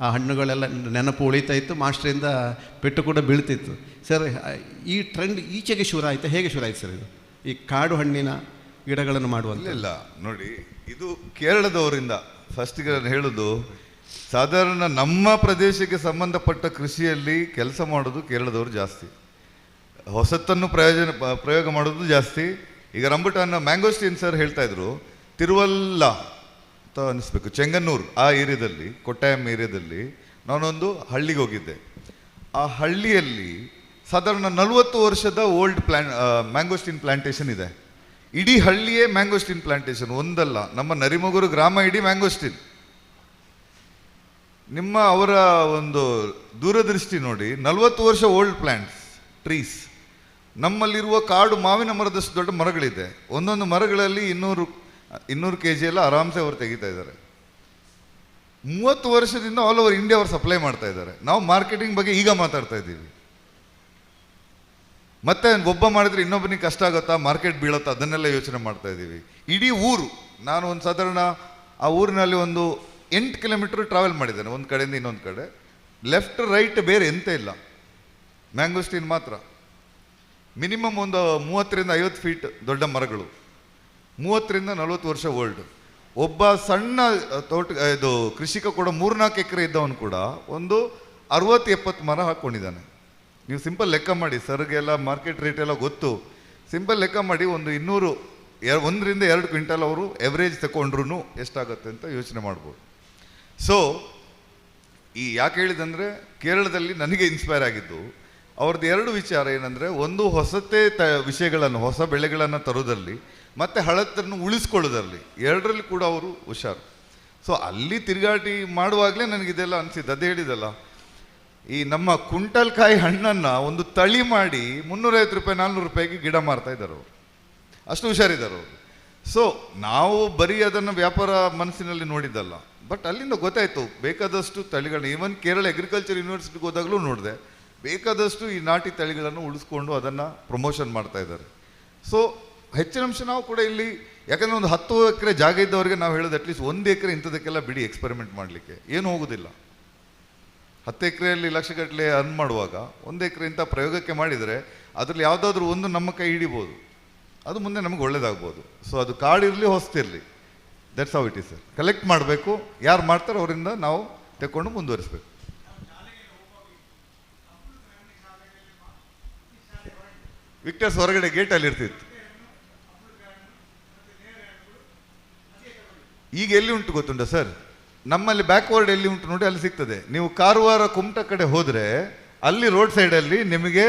ಆ ಹಣ್ಣುಗಳೆಲ್ಲ ನೆನಪು ಉಳಿತಾ ಇತ್ತು, ಮಾಸ್ಟ್ರಿಂದ ಪೆಟ್ಟು ಕೂಡ ಬೀಳ್ತಿತ್ತು. ಸರ್, ಈ ಟ್ರೆಂಡ್ ಈಚೆಗೆ ಶುರು ಆಯಿತಾ? ಹೇಗೆ ಶುರು ಆಯಿತು ಸರ್ ಇದು ಈ ಕಾಡು ಹಣ್ಣಿನ ಗಿಡಗಳನ್ನು ಮಾಡುವಂಥ? ಇಲ್ಲ ನೋಡಿ, ಇದು ಕೇರಳದವರಿಂದ ಫಸ್ಟಿಗೆ ನಾನು ಹೇಳೋದು, ಸಾಧಾರಣ ನಮ್ಮ ಪ್ರದೇಶಕ್ಕೆ ಸಂಬಂಧಪಟ್ಟ ಕೃಷಿಯಲ್ಲಿ ಕೆಲಸ ಮಾಡೋದು ಕೇರಳದವರು ಜಾಸ್ತಿ, ಹೊಸತನ್ನು ಪ್ರಯೋಗ ಮಾಡೋದು ಜಾಸ್ತಿ. ಈಗ ರಂಬುಟಾನ್ನ ಮ್ಯಾಂಗೋಸ್ಟೀನ್ ಸರ್ ಹೇಳ್ತಾ ಇದ್ರು, ತಿರುವಲ್ಲ ಅಂತ ಅನಿಸ್ಬೇಕು, ಚೆಂಗನ್ನೂರು ಆ ಏರಿಯಾದಲ್ಲಿ, ಕೊಟ್ಟಾಯಂ ಏರಿಯಾದಲ್ಲಿ ನಾನೊಂದು ಹಳ್ಳಿಗೆ ಹೋಗಿದ್ದೆ. ಆ ಹಳ್ಳಿಯಲ್ಲಿ ಸಾಧಾರಣ 40 ವರ್ಷದ ಓಲ್ಡ್ ಮ್ಯಾಂಗೋಸ್ಟೀನ್ ಪ್ಲಾಂಟೇಶನ್ ಇದೆ. ಇಡೀ ಹಳ್ಳಿಯೇ ಮ್ಯಾಂಗೋಸ್ಟೀನ್ ಪ್ಲಾಂಟೇಶನ್, ಒಂದಲ್ಲ. ನಮ್ಮ ನರಿಮಗುರು ಗ್ರಾಮ ಇಡೀ ಮ್ಯಾಂಗೋಸ್ಟೀನ್. ಅವರ ಒಂದು ದೂರದೃಷ್ಟಿ ನೋಡಿ. 40 ವರ್ಷ ಓಲ್ಡ್ ಪ್ಲಾಂಟ್ಸ್, ಟ್ರೀಸ್. ನಮ್ಮಲ್ಲಿರುವ ಕಾಡು ಮಾವಿನ ಮರದಷ್ಟು ದೊಡ್ಡ ಮರಗಳಿದೆ. ಒಂದೊಂದು ಮರಗಳಲ್ಲಿ 200 kg ಎಲ್ಲ ಆರಾಮ್ಸೆ ಅವರು ತೆಗಿತಾ ಇದ್ದಾರೆ. 30 ವರ್ಷದಿಂದ ಆಲ್ ಓವರ್ ಇಂಡಿಯಾ ಅವರು ಸಪ್ಲೈ ಮಾಡ್ತಾ ಇದ್ದಾರೆ. ನಾವು ಮಾರ್ಕೆಟಿಂಗ್ ಬಗ್ಗೆ ಈಗ ಮಾತಾಡ್ತಾ ಇದ್ದೀವಿ. ಮತ್ತೆ ಒಬ್ಬ ಮಾಡಿದ್ರೆ ಇನ್ನೊಬ್ಬನಿಗೆ ಕಷ್ಟ ಆಗುತ್ತಾ, ಮಾರ್ಕೆಟ್ ಬೀಳುತ್ತಾ, ಅದನ್ನೆಲ್ಲ ಯೋಚನೆ ಮಾಡ್ತಾ ಇದ್ದೀವಿ. ಇಡೀ ಊರು ನಾನು ಒಂದು ಸಾಧಾರಣ ಆ ಊರಿನಲ್ಲಿ ಒಂದು 8 ಕಿಲೋಮೀಟರ್ ಟ್ರಾವೆಲ್ ಮಾಡಿದ್ದೇನೆ, ಒಂದು ಕಡೆಯಿಂದ ಇನ್ನೊಂದು ಕಡೆ. ಲೆಫ್ಟ್ ರೈಟ್ ಬೇರೆ ಎಂತ ಇಲ್ಲ, ಮ್ಯಾಂಗೋಸ್ಟೀನ್ ಮಾತ್ರ. ಮಿನಿಮಮ್ ಒಂದು 30-50 ಫೀಟ್ ದೊಡ್ಡ ಮರಗಳು, 30-40 ವರ್ಷ ಓಲ್ಡ್. ಒಬ್ಬ ಸಣ್ಣ ಇದು ಕೃಷಿಕ ಕೂಡ 3-4 ಎಕರೆ ಇದ್ದವನು ಕೂಡ ಒಂದು 60-70 ಮರ ಹಾಕ್ಕೊಂಡಿದ್ದಾನೆ. ನೀವು ಸಿಂಪಲ್ ಲೆಕ್ಕ ಮಾಡಿ, ಸರ್ಗೆಲ್ಲ ಮಾರ್ಕೆಟ್ ರೇಟ್ ಎಲ್ಲ ಗೊತ್ತು, ಸಿಂಪಲ್ ಲೆಕ್ಕ ಮಾಡಿ ಒಂದು 100-2 ಕ್ವಿಂಟಲ್ ಅವರು ಎವರೇಜ್ ತಗೊಂಡ್ರು ಎಷ್ಟಾಗುತ್ತೆ ಅಂತ ಯೋಚನೆ ಮಾಡ್ಬೋದು. ಸೊ ಈ ಯಾಕೆ ಹೇಳಿದಂದರೆ, ಕೇರಳದಲ್ಲಿ ನನಗೆ ಇನ್ಸ್ಪೈರ್ ಆಗಿದ್ದು ಅವ್ರದ್ದು 2 ವಿಚಾರ ಏನಂದರೆ, ಒಂದು ಹೊಸತೆ ವಿಷಯಗಳನ್ನು, ಹೊಸ ಬೆಳೆಗಳನ್ನು ತರೋದಲ್ಲಿ ಮತ್ತು ಹಳತ್ತನ್ನು ಉಳಿಸ್ಕೊಳ್ಳೋದ್ರಲ್ಲಿ, 2ರಲ್ಲಿ ಕೂಡ ಅವರು ಹುಷಾರು. ಸೊ ಅಲ್ಲಿ ತಿರುಗಾಟಿ ಮಾಡುವಾಗಲೇ ನನಗಿದೆಲ್ಲ ಅನಿಸಿದ್ದು. ಅದೇ ಹೇಳಿದಲ್ಲ, ಈ ನಮ್ಮ ಕುಂಟಲ್ಕಾಯಿ ಹಣ್ಣನ್ನು ಒಂದು ತಳಿ ಮಾಡಿ 350 ರೂಪಾಯಿ 400 ರೂಪಾಯಿಗೆ ಗಿಡ ಮಾರ್ತಾ ಇದ್ದಾರೆ ಅವರು, ಅಷ್ಟು ಹುಷಾರಿದ್ದಾರೆ ಅವರು. ಸೊ ನಾವು ಬರೀ ಅದನ್ನು ವ್ಯಾಪಾರ ಮನಸ್ಸಿನಲ್ಲಿ ನೋಡಿದ್ದಲ್ಲ, ಬಟ್ ಅಲ್ಲಿಂದ ಗೊತ್ತಾಯಿತು ಬೇಕಾದಷ್ಟು ತಳಿಗಳನ್ನ. ಈವನ್ ಕೇರಳ ಅಗ್ರಿಕಲ್ಚರ್ ಯೂನಿವರ್ಸಿಟಿಗೆ ಹೋದಾಗಲೂ ನೋಡಿದೆ, ಬೇಕಾದಷ್ಟು ಈ ನಾಟಿ ತಳಿಗಳನ್ನು ಉಳಿಸ್ಕೊಂಡು ಅದನ್ನು ಪ್ರಮೋಷನ್ ಮಾಡ್ತಾ ಇದ್ದಾರೆ. ಸೊ ಹೆಚ್ಚಿನ ಅಂಶ ನಾವು ಕೂಡ ಇಲ್ಲಿ, ಯಾಕಂದರೆ ಒಂದು 10 ಎಕರೆ ಜಾಗ ಇದ್ದವರಿಗೆ ನಾವು ಹೇಳೋದು ಅಟ್ಲೀಸ್ಟ್ 1 ಎಕರೆ ಇಂಥದಕ್ಕೆಲ್ಲ ಬಿಡಿ, ಎಕ್ಸ್ಪೆರಿಮೆಂಟ್ ಮಾಡಲಿಕ್ಕೆ ಏನು ಹೋಗೋದಿಲ್ಲ. 10 ಎಕರೆಯಲ್ಲಿ ಲಕ್ಷಗಟ್ಟಲೆ ಅರ್ನ್ ಮಾಡುವಾಗ 1 ಎಕರೆ ಇಂಥ ಪ್ರಯೋಗಕ್ಕೆ ಮಾಡಿದರೆ ಅದರಲ್ಲಿ ಯಾವುದಾದ್ರೂ ಒಂದು ನಮ್ಮ ಕೈ ಹಿಡಿಬೋದು, ಅದು ಮುಂದೆ ನಮಗೆ ಒಳ್ಳೇದಾಗ್ಬೋದು. ಸೊ ಅದು ಕಾಡಿರಲಿ ಹೊಸ್ತಿರಲಿ, that's how it is sir. Collect ಮಾಡಬೇಕು, ಯಾರು ಮಾಡ್ತಾರೋ ಅವರಿಂದ ನಾವು ತಗೊಂಡು ಮುಂದುವರಿಸಬೇಕು. ವಿಕ್ಟರ್ಸ್ ಹೊರಗಡೆ ಗೇಟಲ್ಲಿ ಇರ್ತಿತ್ತು, ಈಗ ಎಲ್ಲಿ ಉಂಟು ಗೊತ್ತುಂಟ ಸರ್? ನಮ್ಮಲ್ಲಿ ಬ್ಯಾಕ್ವರ್ಡ್ ಎಲ್ಲಿ ಉಂಟು ನೋಡಿ, ಅಲ್ಲಿ ಸಿಗ್ತದೆ. ನೀವು ಕಾರವಾರ ಕುಮಟ ಕಡೆ ಹೋದರೆ ಅಲ್ಲಿ ರೋಡ್ ಸೈಡಲ್ಲಿ ನಿಮಗೆ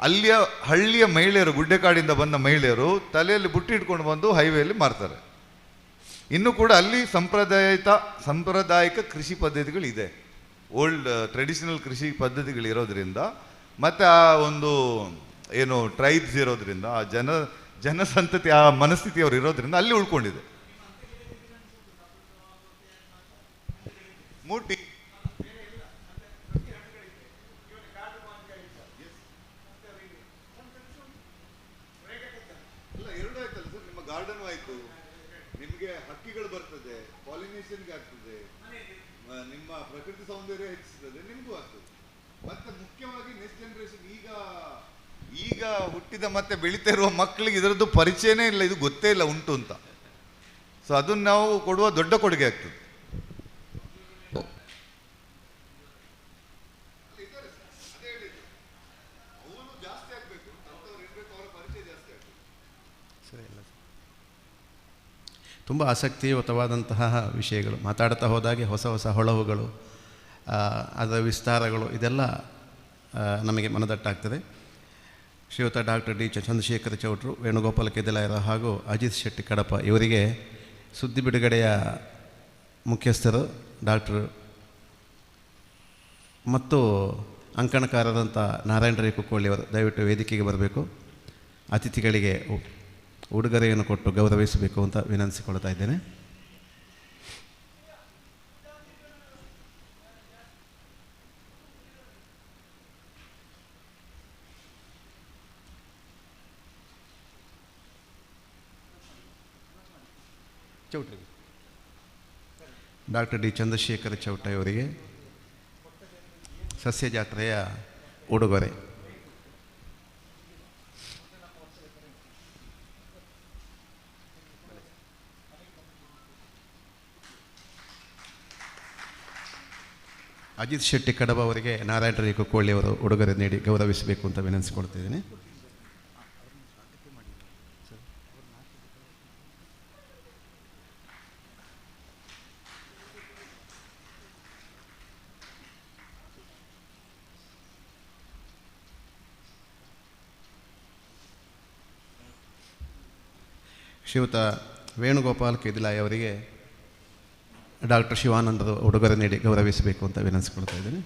ಅಲ್ಲಿಯ ಹಳ್ಳಿಯ ಮಹಿಳೆಯರು, ಗುಡ್ಡೆಕಾಡಿಂದ ಬಂದ ಮಹಿಳೆಯರು ತಲೆಯಲ್ಲಿ ಬುಟ್ಟಿ ಇಟ್ಕೊಂಡು ಬಂದು ಹೈವೇಲಿ ಮಾರ್ತಾರೆ. ಇನ್ನೂ ಕೂಡ ಅಲ್ಲಿ ಸಾಂಪ್ರದಾಯಿಕ ಕೃಷಿ ಪದ್ಧತಿಗಳಿದೆ, ಓಲ್ಡ್ ಟ್ರೆಡಿಷನಲ್ ಕೃಷಿ ಪದ್ಧತಿಗಳಿರೋದ್ರಿಂದ, ಮತ್ತು ಆ ಒಂದು ಏನು ಟ್ರೈಬ್ಸ್ ಇರೋದ್ರಿಂದ, ಆ ಜನಸಂತತಿ, ಆ ಮನಸ್ಥಿತಿಯವರು ಇರೋದ್ರಿಂದ ಅಲ್ಲಿ ಉಳ್ಕೊಂಡಿದೆ. ಮೂಟಿ ಗಾರ್ಡನ್ ಆಯ್ತು, ನಿಮಗೆ ಹಕ್ಕಿಗಳು ಬರ್ತದೆ, ಪಾಲಿನೇಷನ್ಗೆ ಆಗ್ತದೆ, ನಿಮ್ಮ ಪ್ರಕೃತಿ ಸೌಂದರ್ಯ ಹೆಚ್ಚಿಸ್ತದೆ, ನಿಮಗೂ ಆಗ್ತದೆ. ಮತ್ತೆ ಮುಖ್ಯವಾಗಿ ನೆಕ್ಸ್ಟ್ ಜನರೇಷನ್, ಈಗ ಹುಟ್ಟಿದ ಮತ್ತೆ ಬೆಳೀತಾ ಇರುವ ಮಕ್ಕಳಿಗೆ ಇದರದ್ದು ಪರಿಚಯನೇ ಇಲ್ಲ, ಇದು ಗೊತ್ತೇ ಇಲ್ಲ ಉಂಟು ಅಂತ. ಸೊ ಅದನ್ನು ನಾವು ಕೊಡುವ ದೊಡ್ಡ ಕೊಡುಗೆ ಆಗ್ತದೆ. ತುಂಬ ಆಸಕ್ತಿಯುತವಾದಂತಹ ವಿಷಯಗಳು ಮಾತಾಡ್ತಾ ಹೋದಾಗೆ ಹೊಸ ಹೊಸ ಹೊಳಹುಗಳು, ಅದರ ವಿಸ್ತಾರಗಳು, ಇದೆಲ್ಲ ನಮಗೆ ಮನದಟ್ಟಾಗ್ತದೆ. ಶ್ರೀಯುತ ಡಾಕ್ಟರ್ ಡಿ ಚಂದ್ರಶೇಖರ ಚೌಟ್ರು, ವೇಣುಗೋಪಾಲ ಕೆದಿಲಾಯರ ಹಾಗೂ ಅಜಿತ್ ಶೆಟ್ಟಿ ಕಡಪ ಇವರಿಗೆ ಸುದ್ದಿ ಬಿಡುಗಡೆಯ ಮುಖ್ಯಸ್ಥರು ಡಾಕ್ಟರ್ ಮತ್ತು ಅಂಕಣಕಾರರಂಥ ನಾರಾಯಣ ರೈ ಕುಕ್ಕೋಳಿಯವರು ದಯವಿಟ್ಟು ವೇದಿಕೆಗೆ ಬರಬೇಕು. ಅತಿಥಿಗಳಿಗೆ ಉಡುಗೊರೆಯನ್ನು ಕೊಟ್ಟು ಗೌರವಿಸಬೇಕು ಅಂತ ವಿನಂತಿಸಿಕೊಳ್ತಾ ಇದ್ದೇನೆ. ಚೌಟ್ರಿಗೆ ಡಾಕ್ಟರ್ ಡಿ ಚಂದ್ರಶೇಖರ ಚೌಟ ಅವರಿಗೆ ಸಸ್ಯ ಜಾತ್ರೆಯ ಉಡುಗೊರೆ. ಅಜಿತ್ ಶೆಟ್ಟಿ ಕಡಬ ಅವರಿಗೆ ನಾರಾಯಣ ರೈ ಕುಕ್ಕೋಳಿ ಅವರು ಉಡುಗೊರೆ ನೀಡಿ ಗೌರವಿಸಬೇಕು ಅಂತ ವಿನಂತಿಸಿಕೊಳ್ತಿದ್ದೀನಿ. ಶ್ರೀಯುತ ವೇಣುಗೋಪಾಲ್ ಕೆದಿಲಾಯ್ ಅವರಿಗೆ ಡಾಕ್ಟರ್ ಶಿವಾನಂದರು ಉಡುಗೊರೆ ನೀಡಿ ಗೌರವಿಸಬೇಕು ಅಂತ ವಿನಂತಿಸಿಕೊಳ್ತಾ ಇದ್ದೀನಿ.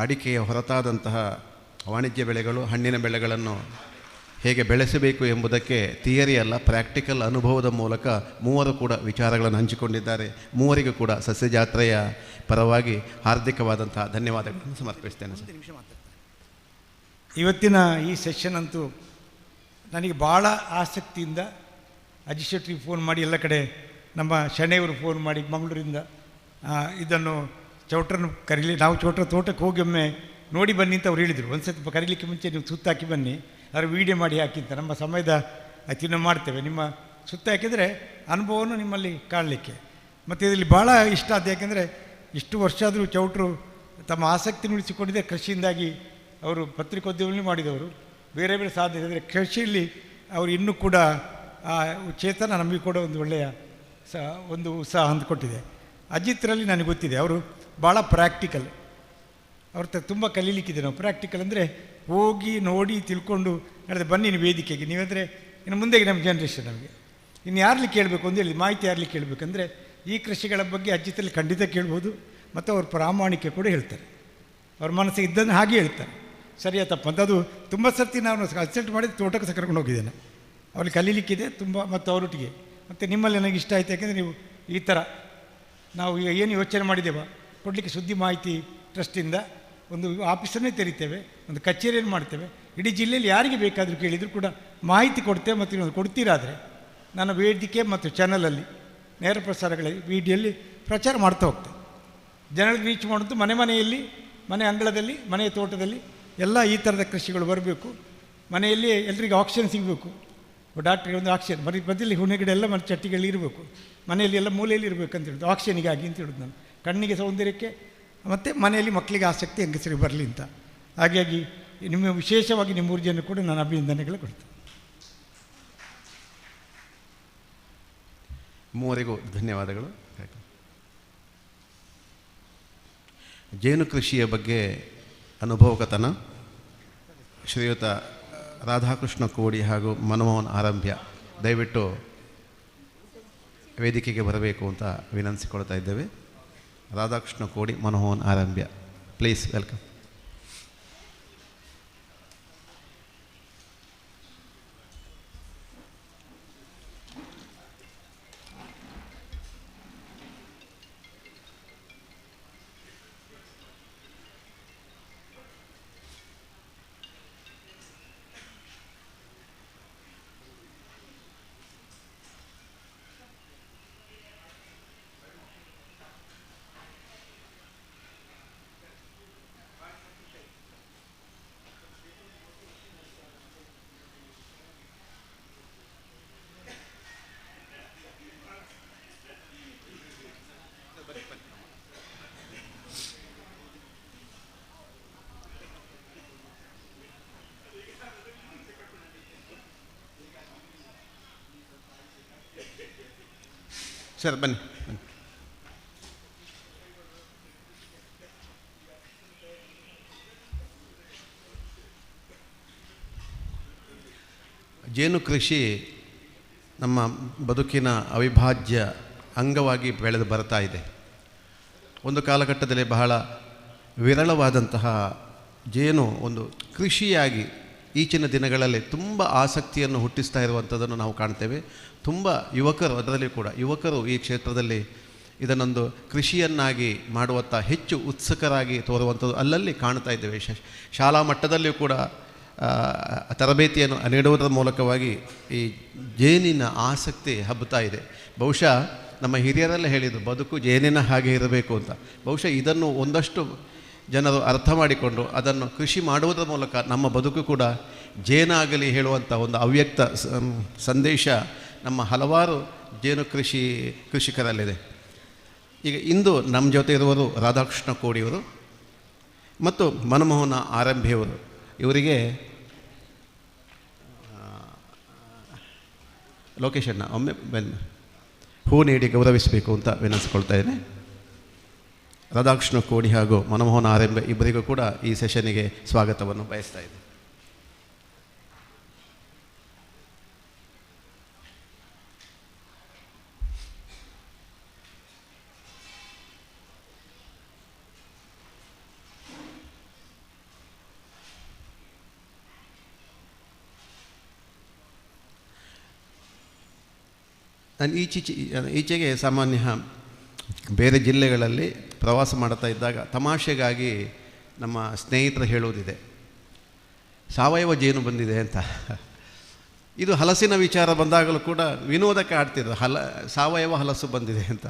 ಅಡಿಕೆಯ ಹೊರತಾದಂತಹ ವಾಣಿಜ್ಯ ಬೆಳೆಗಳು, ಹಣ್ಣಿನ ಬೆಳೆಗಳನ್ನು ಹೇಗೆ ಬೆಳೆಸಬೇಕು ಎಂಬುದಕ್ಕೆ ಥಿಯರಿ ಅಲ್ಲ, ಪ್ರಾಕ್ಟಿಕಲ್ ಅನುಭವದ ಮೂಲಕ ಮೂವರು ಕೂಡ ವಿಚಾರಗಳನ್ನು ಹಂಚಿಕೊಂಡಿದ್ದಾರೆ. ಮೂವರಿಗೂ ಕೂಡ ಸಸ್ಯ ಜಾತ್ರೆಯ ಪರವಾಗಿ ಹಾರ್ದಿಕವಾದಂತಹ ಧನ್ಯವಾದಗಳನ್ನು ಸಮರ್ಪಿಸ್ತೇನೆ. ಇವತ್ತಿನ ಈ ಸೆಷನ್ ಅಂತೂ ನನಗೆ ಭಾಳ ಆಸಕ್ತಿಯಿಂದ ಅಜಿತ್ ಶೆಟ್ರಿಗೆ ಫೋನ್ ಮಾಡಿ ಎಲ್ಲ ಕಡೆ ನಮ್ಮ ಶಣೆಯವರು ಫೋನ್ ಮಾಡಿ ಮಂಗಳೂರಿಂದ ಇದನ್ನು ಚೌಟ್ರನ್ನು ಕರೀಲಿ, ನಾವು ಚೌಟ್ರ ತೋಟಕ್ಕೆ ಹೋಗಿ ಒಮ್ಮೆ ನೋಡಿ ಬನ್ನಿ ಅಂತ ಅವ್ರು ಹೇಳಿದರು. ಒಂದು ಸತಿ ಕರೀಲಿಕ್ಕೆ ಮುಂಚೆ ನೀವು ಸುತ್ತಾಕಿ ಬನ್ನಿ, ಅದರ ವೀಡಿಯೋ ಮಾಡಿ ಹಾಕಿ ಅಂತ. ನಮ್ಮ ಸಮಯದ ಅತಿನ್ನು ಮಾಡ್ತೇವೆ, ನಿಮ್ಮ ಸುತ್ತ ಹಾಕಿದರೆ ಅನುಭವವನ್ನು ನಿಮ್ಮಲ್ಲಿ ಕಾಣಲಿಕ್ಕೆ. ಮತ್ತು ಇದರಲ್ಲಿ ಭಾಳ ಇಷ್ಟ ಆದ, ಯಾಕೆಂದರೆ ಇಷ್ಟು ವರ್ಷ ಆದರೂ ಚೌಟ್ರು ತಮ್ಮ ಆಸಕ್ತಿ ಉಳಿಸಿಕೊಂಡಿದ್ದೆ ಕೃಷಿಯಿಂದಾಗಿ. ಅವರು ಪತ್ರಿಕೋದ್ಯಮದಲ್ಲಿ ಮಾಡಿದವರು, ಬೇರೆ ಬೇರೆ ಸಾಧನೆ ಅಂದರೆ ಕೃಷಿಯಲ್ಲಿ ಅವರು ಇನ್ನೂ ಕೂಡ ಆ ಚೇತನ ನಮಗೆ ಕೂಡ ಒಂದು ಒಳ್ಳೆಯ ಒಂದು ಉತ್ಸಾಹ ಹೊಂದಿಕೊಟ್ಟಿದೆ. ಅಜಿತ್ರಲ್ಲಿ ನನಗೆ ಗೊತ್ತಿದೆ, ಅವರು ಭಾಳ ಪ್ರಾಕ್ಟಿಕಲ್, ಅವ್ರ ತುಂಬ ಕಲೀಲಿಕ್ಕಿದೆ. ನಾವು ಪ್ರಾಕ್ಟಿಕಲ್ ಅಂದರೆ ಹೋಗಿ ನೋಡಿ ತಿಳ್ಕೊಂಡು ಹೇಳಿದೆ ಬನ್ನಿ ನೀವು ವೇದಿಕೆಗೆ, ನೀವಂದರೆ ಇನ್ನು ಮುಂದೆಗೆ ನಮ್ಮ ಜನ್ರೇಷನ್ ನಮಗೆ ಇನ್ನು ಯಾರಲ್ಲಿ ಕೇಳಬೇಕು ಅಂತ ಹೇಳಿ ಮಾಹಿತಿ ಯಾರಲ್ಲಿ ಕೇಳಬೇಕಂದ್ರೆ ಈ ಕೃಷಿಗಳ ಬಗ್ಗೆ ಅಜಿತಲ್ಲಿ ಖಂಡಿತ ಕೇಳ್ಬೋದು. ಮತ್ತು ಅವ್ರ ಪ್ರಾಮಾಣಿಕೆ ಕೂಡ ಹೇಳ್ತಾರೆ, ಅವ್ರ ಮನಸ್ಸಿಗೆ ಇದ್ದನ್ನು ಹಾಗೆ ಹೇಳ್ತಾರೆ, ಸರಿಯಾ ತಪ್ಪ ಅಂತ. ಅದು ತುಂಬ ಸರ್ತಿ ನಾನು ಕನ್ಸಲ್ಟ್ ಮಾಡಿ ತೋಟಕ್ಕೆ ಸಹ ಕರ್ಕೊಂಡು ಹೋಗಿದ್ದೇನೆ, ಅವ್ರಿಗೆ ಕಲೀಲಿಕ್ಕಿದೆ ತುಂಬ. ಮತ್ತು ಅವರೊಟ್ಟಿಗೆ ಮತ್ತು ನಿಮ್ಮಲ್ಲಿ ನನಗೆ ಇಷ್ಟ ಆಯಿತು, ಯಾಕೆಂದರೆ ನೀವು ಈ ಥರ ನಾವು ಈಗ ಏನು ಯೋಚನೆ ಮಾಡಿದ್ದೇವೆ ಕೊಡಲಿಕ್ಕೆ ಸುದ್ದಿ ಮಾಹಿತಿ ಟ್ರಸ್ಟಿಂದ ಒಂದು ಆಫೀಸನ್ನೇ ತೆರಿತೇವೆ, ಒಂದು ಕಚೇರಿಯನ್ನು ಮಾಡ್ತೇವೆ, ಇಡೀ ಜಿಲ್ಲೆಯಲ್ಲಿ ಯಾರಿಗೆ ಬೇಕಾದರೂ ಕೇಳಿದರೂ ಕೂಡ ಮಾಹಿತಿ ಕೊಡ್ತೇವೆ. ಮತ್ತು ನೀವು ಕೊಡ್ತೀರಾದರೆ ನನ್ನ ವೇದಿಕೆ ಮತ್ತು ಚಾನಲಲ್ಲಿ ನೇರ ಪ್ರಸಾರಗಳಲ್ಲಿ ವಿಡಿಯೋಲ್ಲಿ ಪ್ರಚಾರ ಮಾಡ್ತಾ ಹೋಗ್ತೇವೆ. ಜನರಿಗೆ ರೀಚ್ ಮಾಡೋದು ಮನೆ ಮನೆಯಲ್ಲಿ, ಮನೆ ಅಂಗಳದಲ್ಲಿ, ಮನೆಯ ತೋಟದಲ್ಲಿ ಎಲ್ಲ ಈ ಥರದ ಕೃಷಿಗಳು ಬರಬೇಕು. ಮನೆಯಲ್ಲಿ ಎಲ್ರಿಗೂ ಆಕ್ಸಿಜನ್ ಸಿಗಬೇಕು, ಡಾಕ್ಟ್ರಿಗೆ ಒಂದು ಆಕ್ಸಿಜನ್ ಬದಿಯಲ್ಲಿ ಹುಣೆಗಿಡ ಎಲ್ಲ ಮನೆ ಚಟ್ಟಿಗಳು ಇರಬೇಕು, ಮನೆಯಲ್ಲಿ ಎಲ್ಲ ಮೂಲೆಯಲ್ಲಿ ಇರಬೇಕು ಅಂತ ಹೇಳಿದ್ದು ಆಕ್ಸಿಜನಿಗಾಗಿ ಅಂತ ಹೇಳೋದು ನಾನು. ಕಣ್ಣಿಗೆ ಸೌಂದರ್ಯಕ್ಕೆ ಮತ್ತು ಮನೆಯಲ್ಲಿ ಮಕ್ಕಳಿಗೆ ಆಸಕ್ತಿ ಹೆಂಗಸರಿಗೆ ಬರಲಿ ಅಂತ. ಹಾಗಾಗಿ ನಿಮ್ಮ ವಿಶೇಷವಾಗಿ ನಿಮ್ಮ 3 ಜನ ಕೂಡ ನಾನು ಅಭಿನಂದನೆಗಳು ಕೊಡ್ತೇನೆ. ಮೂವರಿಗೂ ಧನ್ಯವಾದಗಳು. ಜೇನು ಕೃಷಿಯ ಬಗ್ಗೆ ಅನುಭವಕತನ ಶ್ರೀಯುತ ರಾಧಾಕೃಷ್ಣ ಕೋಡಿ ಹಾಗೂ ಮನಮೋಹನ್ ಆರಂಭ್ಯ ದಯವಿಟ್ಟು ವೇದಿಕೆಗೆ ಬರಬೇಕು ಅಂತ ವಿನಂತಿಸಿಕೊಳ್ತಾ ಇದ್ದೇವೆ. ರಾಧಾಕೃಷ್ಣ ಕೋಡಿ, ಮನಮೋಹನ್ ಆರಂಭ್ಯ, ಪ್ಲೀಸ್ ವೆಲ್ಕಮ್. ಸರ್ ಬನ್ನಿ ಬನ್ನಿ. ಜೇನು ಕೃಷಿ ನಮ್ಮ ಬದುಕಿನ ಅವಿಭಾಜ್ಯ ಅಂಗವಾಗಿ ಬೆಳೆದು ಬರ್ತಾ ಇದೆ. ಒಂದು ಕಾಲಘಟ್ಟದಲ್ಲಿ ಬಹಳ ವಿರಳವಾದಂತಹ ಜೇನು ಒಂದು ಕೃಷಿಯಾಗಿ ಈಚಿನ ದಿನಗಳಲ್ಲಿ ತುಂಬ ಆಸಕ್ತಿಯನ್ನು ಹುಟ್ಟಿಸ್ತಾ ಇರುವಂಥದ್ದನ್ನು ನಾವು ಕಾಣ್ತೇವೆ. ತುಂಬ ಯುವಕರು, ಅದರಲ್ಲಿ ಕೂಡ ಯುವಕರು ಈ ಕ್ಷೇತ್ರದಲ್ಲಿ ಇದನ್ನೊಂದು ಕೃಷಿಯನ್ನಾಗಿ ಮಾಡುವತ್ತ ಹೆಚ್ಚು ಉತ್ಸುಕರಾಗಿ ತೋರುವಂಥದ್ದು ಅಲ್ಲಲ್ಲಿ ಕಾಣ್ತಾ ಇದ್ದೇವೆ. ಶಾಲಾ ಮಟ್ಟದಲ್ಲಿಯೂ ಕೂಡ ತರಬೇತಿಯನ್ನು ನೀಡುವುದರ ಮೂಲಕವಾಗಿ ಈ ಜೇನಿನ ಆಸಕ್ತಿ ಹಬ್ಬುತ್ತಾ ಇದೆ. ಬಹುಶಃ ನಮ್ಮ ಹಿರಿಯರೆಲ್ಲ ಹೇಳಿದರು ಬದುಕು ಜೇನಿನ ಹಾಗೆ ಇರಬೇಕು ಅಂತ. ಬಹುಶಃ ಇದನ್ನು ಒಂದಷ್ಟು ಜನರು ಅರ್ಥ ಮಾಡಿಕೊಂಡು ಅದನ್ನು ಕೃಷಿ ಮಾಡುವುದರ ಮೂಲಕ ನಮ್ಮ ಬದುಕು ಕೂಡ ಜೇನಾಗಲಿ ಹೇಳುವಂಥ ಒಂದು ಅವ್ಯಕ್ತ ಸಂದೇಶ ನಮ್ಮ ಹಲವಾರು ಜೇನು ಕೃಷಿಕರಲ್ಲಿದೆ. ಈಗ ಇಂದು ನಮ್ಮ ಜೊತೆ ಇರುವರು ರಾಧಾಕೃಷ್ಣ ಕೋಡಿಯವರು ಮತ್ತು ಮನಮೋಹನ ಆರಂಭಿಯವರು. ಇವರಿಗೆ ಲೊಕೇಶನ್ನ ಒಮ್ಮೆ ಹೂ ನೀಡಿ ಗೌರವಿಸಬೇಕು ಅಂತ ವಿನಂತಿಸ್ಕೊಳ್ತಾ ಇದ್ದೇನೆ. ರಾಧಾಕೃಷ್ಣ ಕೋಡಿ ಹಾಗೂ ಮನಮೋಹನ ಆರಂಭ ಇಬ್ಬರಿಗೂ ಕೂಡ ಈ ಸೆಷನ್ನಿಗೆ ಸ್ವಾಗತವನ್ನು ಬಯಸ್ತಾ ಇದ್ದೇನೆ. ನಾನು ಈಚೆಗೆ ಸಾಮಾನ್ಯ ಬೇರೆ ಜಿಲ್ಲೆಗಳಲ್ಲಿ ಪ್ರವಾಸ ಮಾಡ್ತಾ ಇದ್ದಾಗ ತಮಾಷೆಗಾಗಿ ನಮ್ಮ ಸ್ನೇಹಿತರು ಹೇಳುವುದಿದೆ, ಸಾವಯವ ಜೇನು ಬಂದಿದೆ ಅಂತ. ಇದು ಹಲಸಿನ ವಿಚಾರ ಬಂದಾಗಲೂ ಕೂಡ ವಿನೋದಕ್ಕೆ ಆಡ್ತಿದ್ರು, ಸಾವಯವ ಹಲಸು ಬಂದಿದೆ ಅಂತ.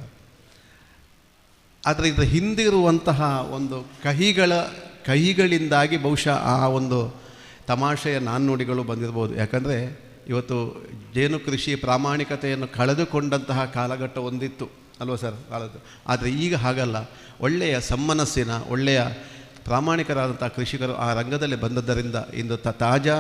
ಆದರೆ ಇದರ ಹಿಂದಿರುವಂತಹ ಒಂದು ಕಹಿಗಳಿಂದಾಗಿ ಬಹುಶಃ ಆ ಒಂದು ತಮಾಷೆಯ ನಾಣ್ಣುಡಿಗಳು ಬಂದಿರ್ಬೋದು. ಯಾಕಂದರೆ ಇವತ್ತು ಜೇನು ಕೃಷಿ ಪ್ರಾಮಾಣಿಕತೆಯನ್ನು ಕಳೆದುಕೊಂಡಂತಹ ಕಾಲಘಟ್ಟ ಒಂದಿತ್ತು ಅಲ್ವ ಸರ್ ಕಾಲದ್ದು. ಆದರೆ ಈಗ ಹಾಗಲ್ಲ, ಒಳ್ಳೆಯ ಸಮ್ಮನಸ್ಸಿನ ಒಳ್ಳೆಯ ಪ್ರಾಮಾಣಿಕರಾದಂಥ ಕೃಷಿಕರು ಆ ರಂಗದಲ್ಲಿ ಬಂದದ್ದರಿಂದ ಇಂದು ತಾಜಾ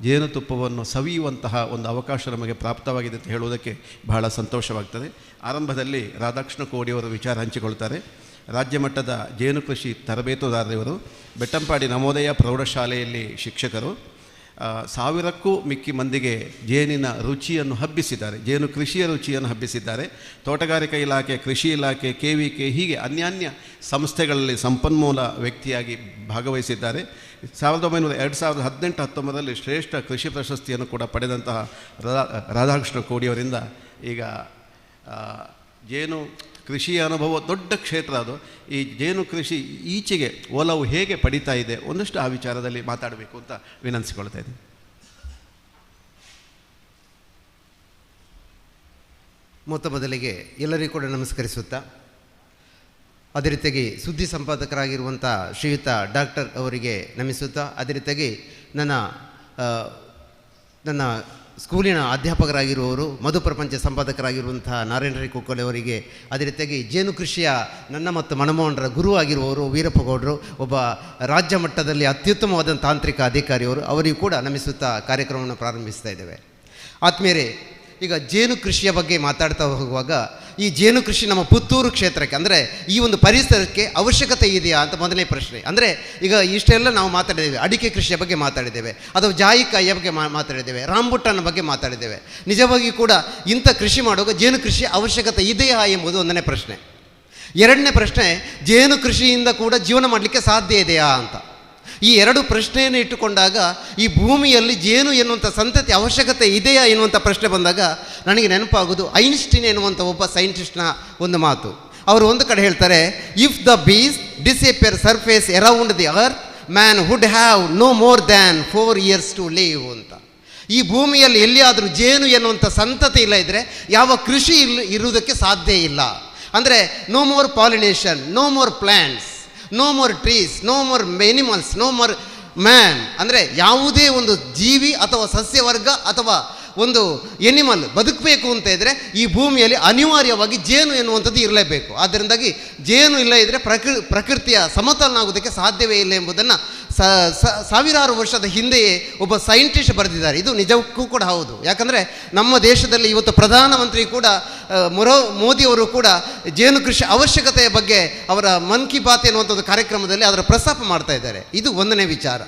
ಜೇನುತುಪ್ಪವನ್ನು ಸವಿಯುವಂತಹ ಒಂದು ಅವಕಾಶ ನಮಗೆ ಪ್ರಾಪ್ತವಾಗಿದೆ ಅಂತ ಹೇಳುವುದಕ್ಕೆ ಬಹಳ ಸಂತೋಷವಾಗ್ತದೆ. ಆರಂಭದಲ್ಲಿ ರಾಧಾಕೃಷ್ಣ ಕೋಡಿಯವರು ವಿಚಾರ ಹಂಚಿಕೊಳ್ತಾರೆ. ರಾಜ್ಯ ಮಟ್ಟದ ಜೇನು ಕೃಷಿ ತರಬೇತುದಾರರಿವರು, ಬೆಟ್ಟಂಪಾಡಿ ನವೋದಯ ಪ್ರೌಢಶಾಲೆಯಲ್ಲಿ ಶಿಕ್ಷಕರು, 1000ಕ್ಕೂ ಮಿಕ್ಕಿ ಮಂದಿಗೆ ಜೇನಿನ ರುಚಿಯನ್ನು ಹಬ್ಬಿಸಿದ್ದಾರೆ, ಜೇನು ಕೃಷಿಯ ರುಚಿಯನ್ನು ಹಬ್ಬಿಸಿದ್ದಾರೆ. ತೋಟಗಾರಿಕಾ ಇಲಾಖೆ, ಕೃಷಿ ಇಲಾಖೆ, KVK ಹೀಗೆ ಅನ್ಯಾನ್ಯ ಸಂಸ್ಥೆಗಳಲ್ಲಿ ಸಂಪನ್ಮೂಲ ವ್ಯಕ್ತಿಯಾಗಿ ಭಾಗವಹಿಸಿದ್ದಾರೆ. 2018-19 ಶ್ರೇಷ್ಠ ಕೃಷಿ ಪ್ರಶಸ್ತಿಯನ್ನು ಕೂಡ ಪಡೆದಂತಹ ರಾಧಾಕೃಷ್ಣ ಕೋಡಿಯವರಿಂದ ಈಗ ಜೇನು ಕೃಷಿಯ ಅನುಭವ ದೊಡ್ಡ ಕ್ಷೇತ್ರ ಅದು. ಈ ಜೇನು ಕೃಷಿ ಈಚೆಗೆ ಒಲವು ಹೇಗೆ ಪಡಿತಾ ಇದೆ ಒಂದಷ್ಟು ಆ ವಿಚಾರದಲ್ಲಿ ಮಾತಾಡಬೇಕು ಅಂತ ವಿನಂತಿಸಿಕೊಳ್ತಾ ಇದ್ದೀನಿ. ಮೊದಲಿಗೆ ಎಲ್ಲರಿಗೂ ಕೂಡ ನಮಸ್ಕರಿಸುತ್ತಾ, ಅದೇ ರೀತಿಯಾಗಿ ಸುದ್ದಿ ಸಂಪಾದಕರಾಗಿರುವಂಥ ಶ್ರೀಯುತ ಡಾಕ್ಟರ್ ಅವರಿಗೆ ನಮಿಸುತ್ತಾ, ಅದೇ ರೀತಿಯಾಗಿ ನನ್ನ ಸ್ಕೂಲಿನ ಅಧ್ಯಾಪಕರಾಗಿರುವವರು, ಮಧು ಪ್ರಪಂಚ ಸಂಪಾದಕರಾಗಿರುವಂತಹ ನಾರಾಯಣ ರೈ ಕುಕ್ಕಳೆ ಅವರಿಗೆ, ಅದೇ ರೀತಿಯಾಗಿ ಜೇನು ಕೃಷಿಯ ನನ್ನ ಮತ್ತು ಮನಮೋಹನರ ಗುರು ಆಗಿರುವವರು ವೀರಪ್ಪ ಗೌಡರು, ಒಬ್ಬ ರಾಜ್ಯ ಮಟ್ಟದಲ್ಲಿ ಅತ್ಯುತ್ತಮವಾದ ತಾಂತ್ರಿಕ ಅಧಿಕಾರಿಯವರು, ಅವರಿಗೂ ಕೂಡ ನಮಿಸುತ್ತಾ ಕಾರ್ಯಕ್ರಮವನ್ನು ಪ್ರಾರಂಭಿಸ್ತಾ ಇದ್ದೇವೆ. ಆತ್ಮೀಯರೇ, ಈಗ ಜೇನು ಕೃಷಿಯ ಬಗ್ಗೆ ಮಾತಾಡ್ತಾ ಹೋಗುವಾಗ ಈ ಜೇನು ಕೃಷಿ ನಮ್ಮ ಪುತ್ತೂರು ಕ್ಷೇತ್ರಕ್ಕೆ, ಅಂದರೆ ಈ ಒಂದು ಪರಿಸರಕ್ಕೆ ಅವಶ್ಯಕತೆ ಇದೆಯಾ ಅಂತ ಮೊದಲನೇ ಪ್ರಶ್ನೆ. ಅಂದರೆ ಈಗ ಇಷ್ಟೆಲ್ಲ ನಾವು ಮಾತಾಡಿದ್ದೇವೆ, ಅಡಿಕೆ ಕೃಷಿಯ ಬಗ್ಗೆ ಮಾತಾಡಿದ್ದೇವೆ, ಅಥವಾ ಜಾಯಿಕಾಯಿಯ ಬಗ್ಗೆ ಮಾತಾಡಿದ್ದೇವೆ, ರಾಂಬುಟಾನ್ ಬಗ್ಗೆ ಮಾತಾಡಿದ್ದೇವೆ. ನಿಜವಾಗಿ ಕೂಡ ಇಂಥ ಕೃಷಿ ಮಾಡುವಾಗ ಜೇನು ಕೃಷಿಯ ಅವಶ್ಯಕತೆ ಇದೆಯಾ ಎಂಬುದು ಒಂದನೇ ಪ್ರಶ್ನೆ. ಎರಡನೇ ಪ್ರಶ್ನೆ, ಜೇನು ಕೃಷಿಯಿಂದ ಕೂಡ ಜೀವನ ಮಾಡಲಿಕ್ಕೆ ಸಾಧ್ಯ ಇದೆಯಾ ಅಂತ. ಈ ಎರಡು ಪ್ರಶ್ನೆಯನ್ನು ಇಟ್ಟುಕೊಂಡಾಗ ಈ ಭೂಮಿಯಲ್ಲಿ ಜೇನು ಎನ್ನುವಂಥ ಸಂತತಿ ಅವಶ್ಯಕತೆ ಇದೆಯಾ ಎನ್ನುವಂಥ ಪ್ರಶ್ನೆ ಬಂದಾಗ ನನಗೆ ನೆನಪಾಗೋದು ಐನ್ಸ್ಟೀನ್ ಎನ್ನುವಂಥ ಒಬ್ಬ ಸೈಂಟಿಸ್ಟ್ನ ಒಂದು ಮಾತು. ಅವರು ಒಂದು ಕಡೆ ಹೇಳ್ತಾರೆ, if the bees disappear surface around the earth man would have no more than 4 years to live ಅಂತ. ಈ ಭೂಮಿಯಲ್ಲಿ ಎಲ್ಲಿಯಾದರೂ ಜೇನು ಎನ್ನುವಂಥ ಸಂತತಿ ಇಲ್ಲ ಇದ್ದರೆ ಯಾವ ಕೃಷಿ ಇರುವುದಕ್ಕೆ ಸಾಧ್ಯ ಇಲ್ಲ. ಅಂದರೆ no more pollination, no more plants, no more trees, no more animals, no more man. ಅಂದರೆ ಯಾವುದೇ ಒಂದು ಜೀವಿ ಅಥವಾ ಸಸ್ಯವರ್ಗ ಅಥವಾ ಒಂದು ಎನಿಮಲ್ ಬದುಕಬೇಕು ಅಂತ ಇದ್ದರೆ ಈ ಭೂಮಿಯಲ್ಲಿ ಅನಿವಾರ್ಯವಾಗಿ ಜೇನು ಎನ್ನುವಂಥದ್ದು ಇರಲೇಬೇಕು. ಆದ್ದರಿಂದಾಗಿ ಜೇನು ಇಲ್ಲ ಇದ್ದರೆ ಪ್ರಕೃತಿಯ ಸಮತೋಲನ ಆಗೋದಕ್ಕೆ ಸಾಧ್ಯವೇ ಇಲ್ಲ ಎಂಬುದನ್ನು ಸಾವಿರಾರು ವರ್ಷದ ಹಿಂದೆಯೇ ಒಬ್ಬ ಸೈಂಟಿಸ್ಟ್ ಬರೆದಿದ್ದಾರೆ. ಇದು ನಿಜಕ್ಕೂ ಕೂಡ ಹೌದು. ಯಾಕಂದರೆ ನಮ್ಮ ದೇಶದಲ್ಲಿ ಇವತ್ತು ಪ್ರಧಾನಮಂತ್ರಿ ಕೂಡ ಮೋದಿಯವರು ಕೂಡ ಜೇನು ಕೃಷಿ ಅವಶ್ಯಕತೆಯ ಬಗ್ಗೆ ಅವರ ಮನ್ ಕಿ ಬಾತ್ ಎನ್ನುವಂಥದ್ದು ಕಾರ್ಯಕ್ರಮದಲ್ಲಿ ಅದರ ಪ್ರಸ್ತಾಪ ಮಾಡ್ತಾ ಇದ್ದಾರೆ. ಇದು ಒಂದನೇ ವಿಚಾರ.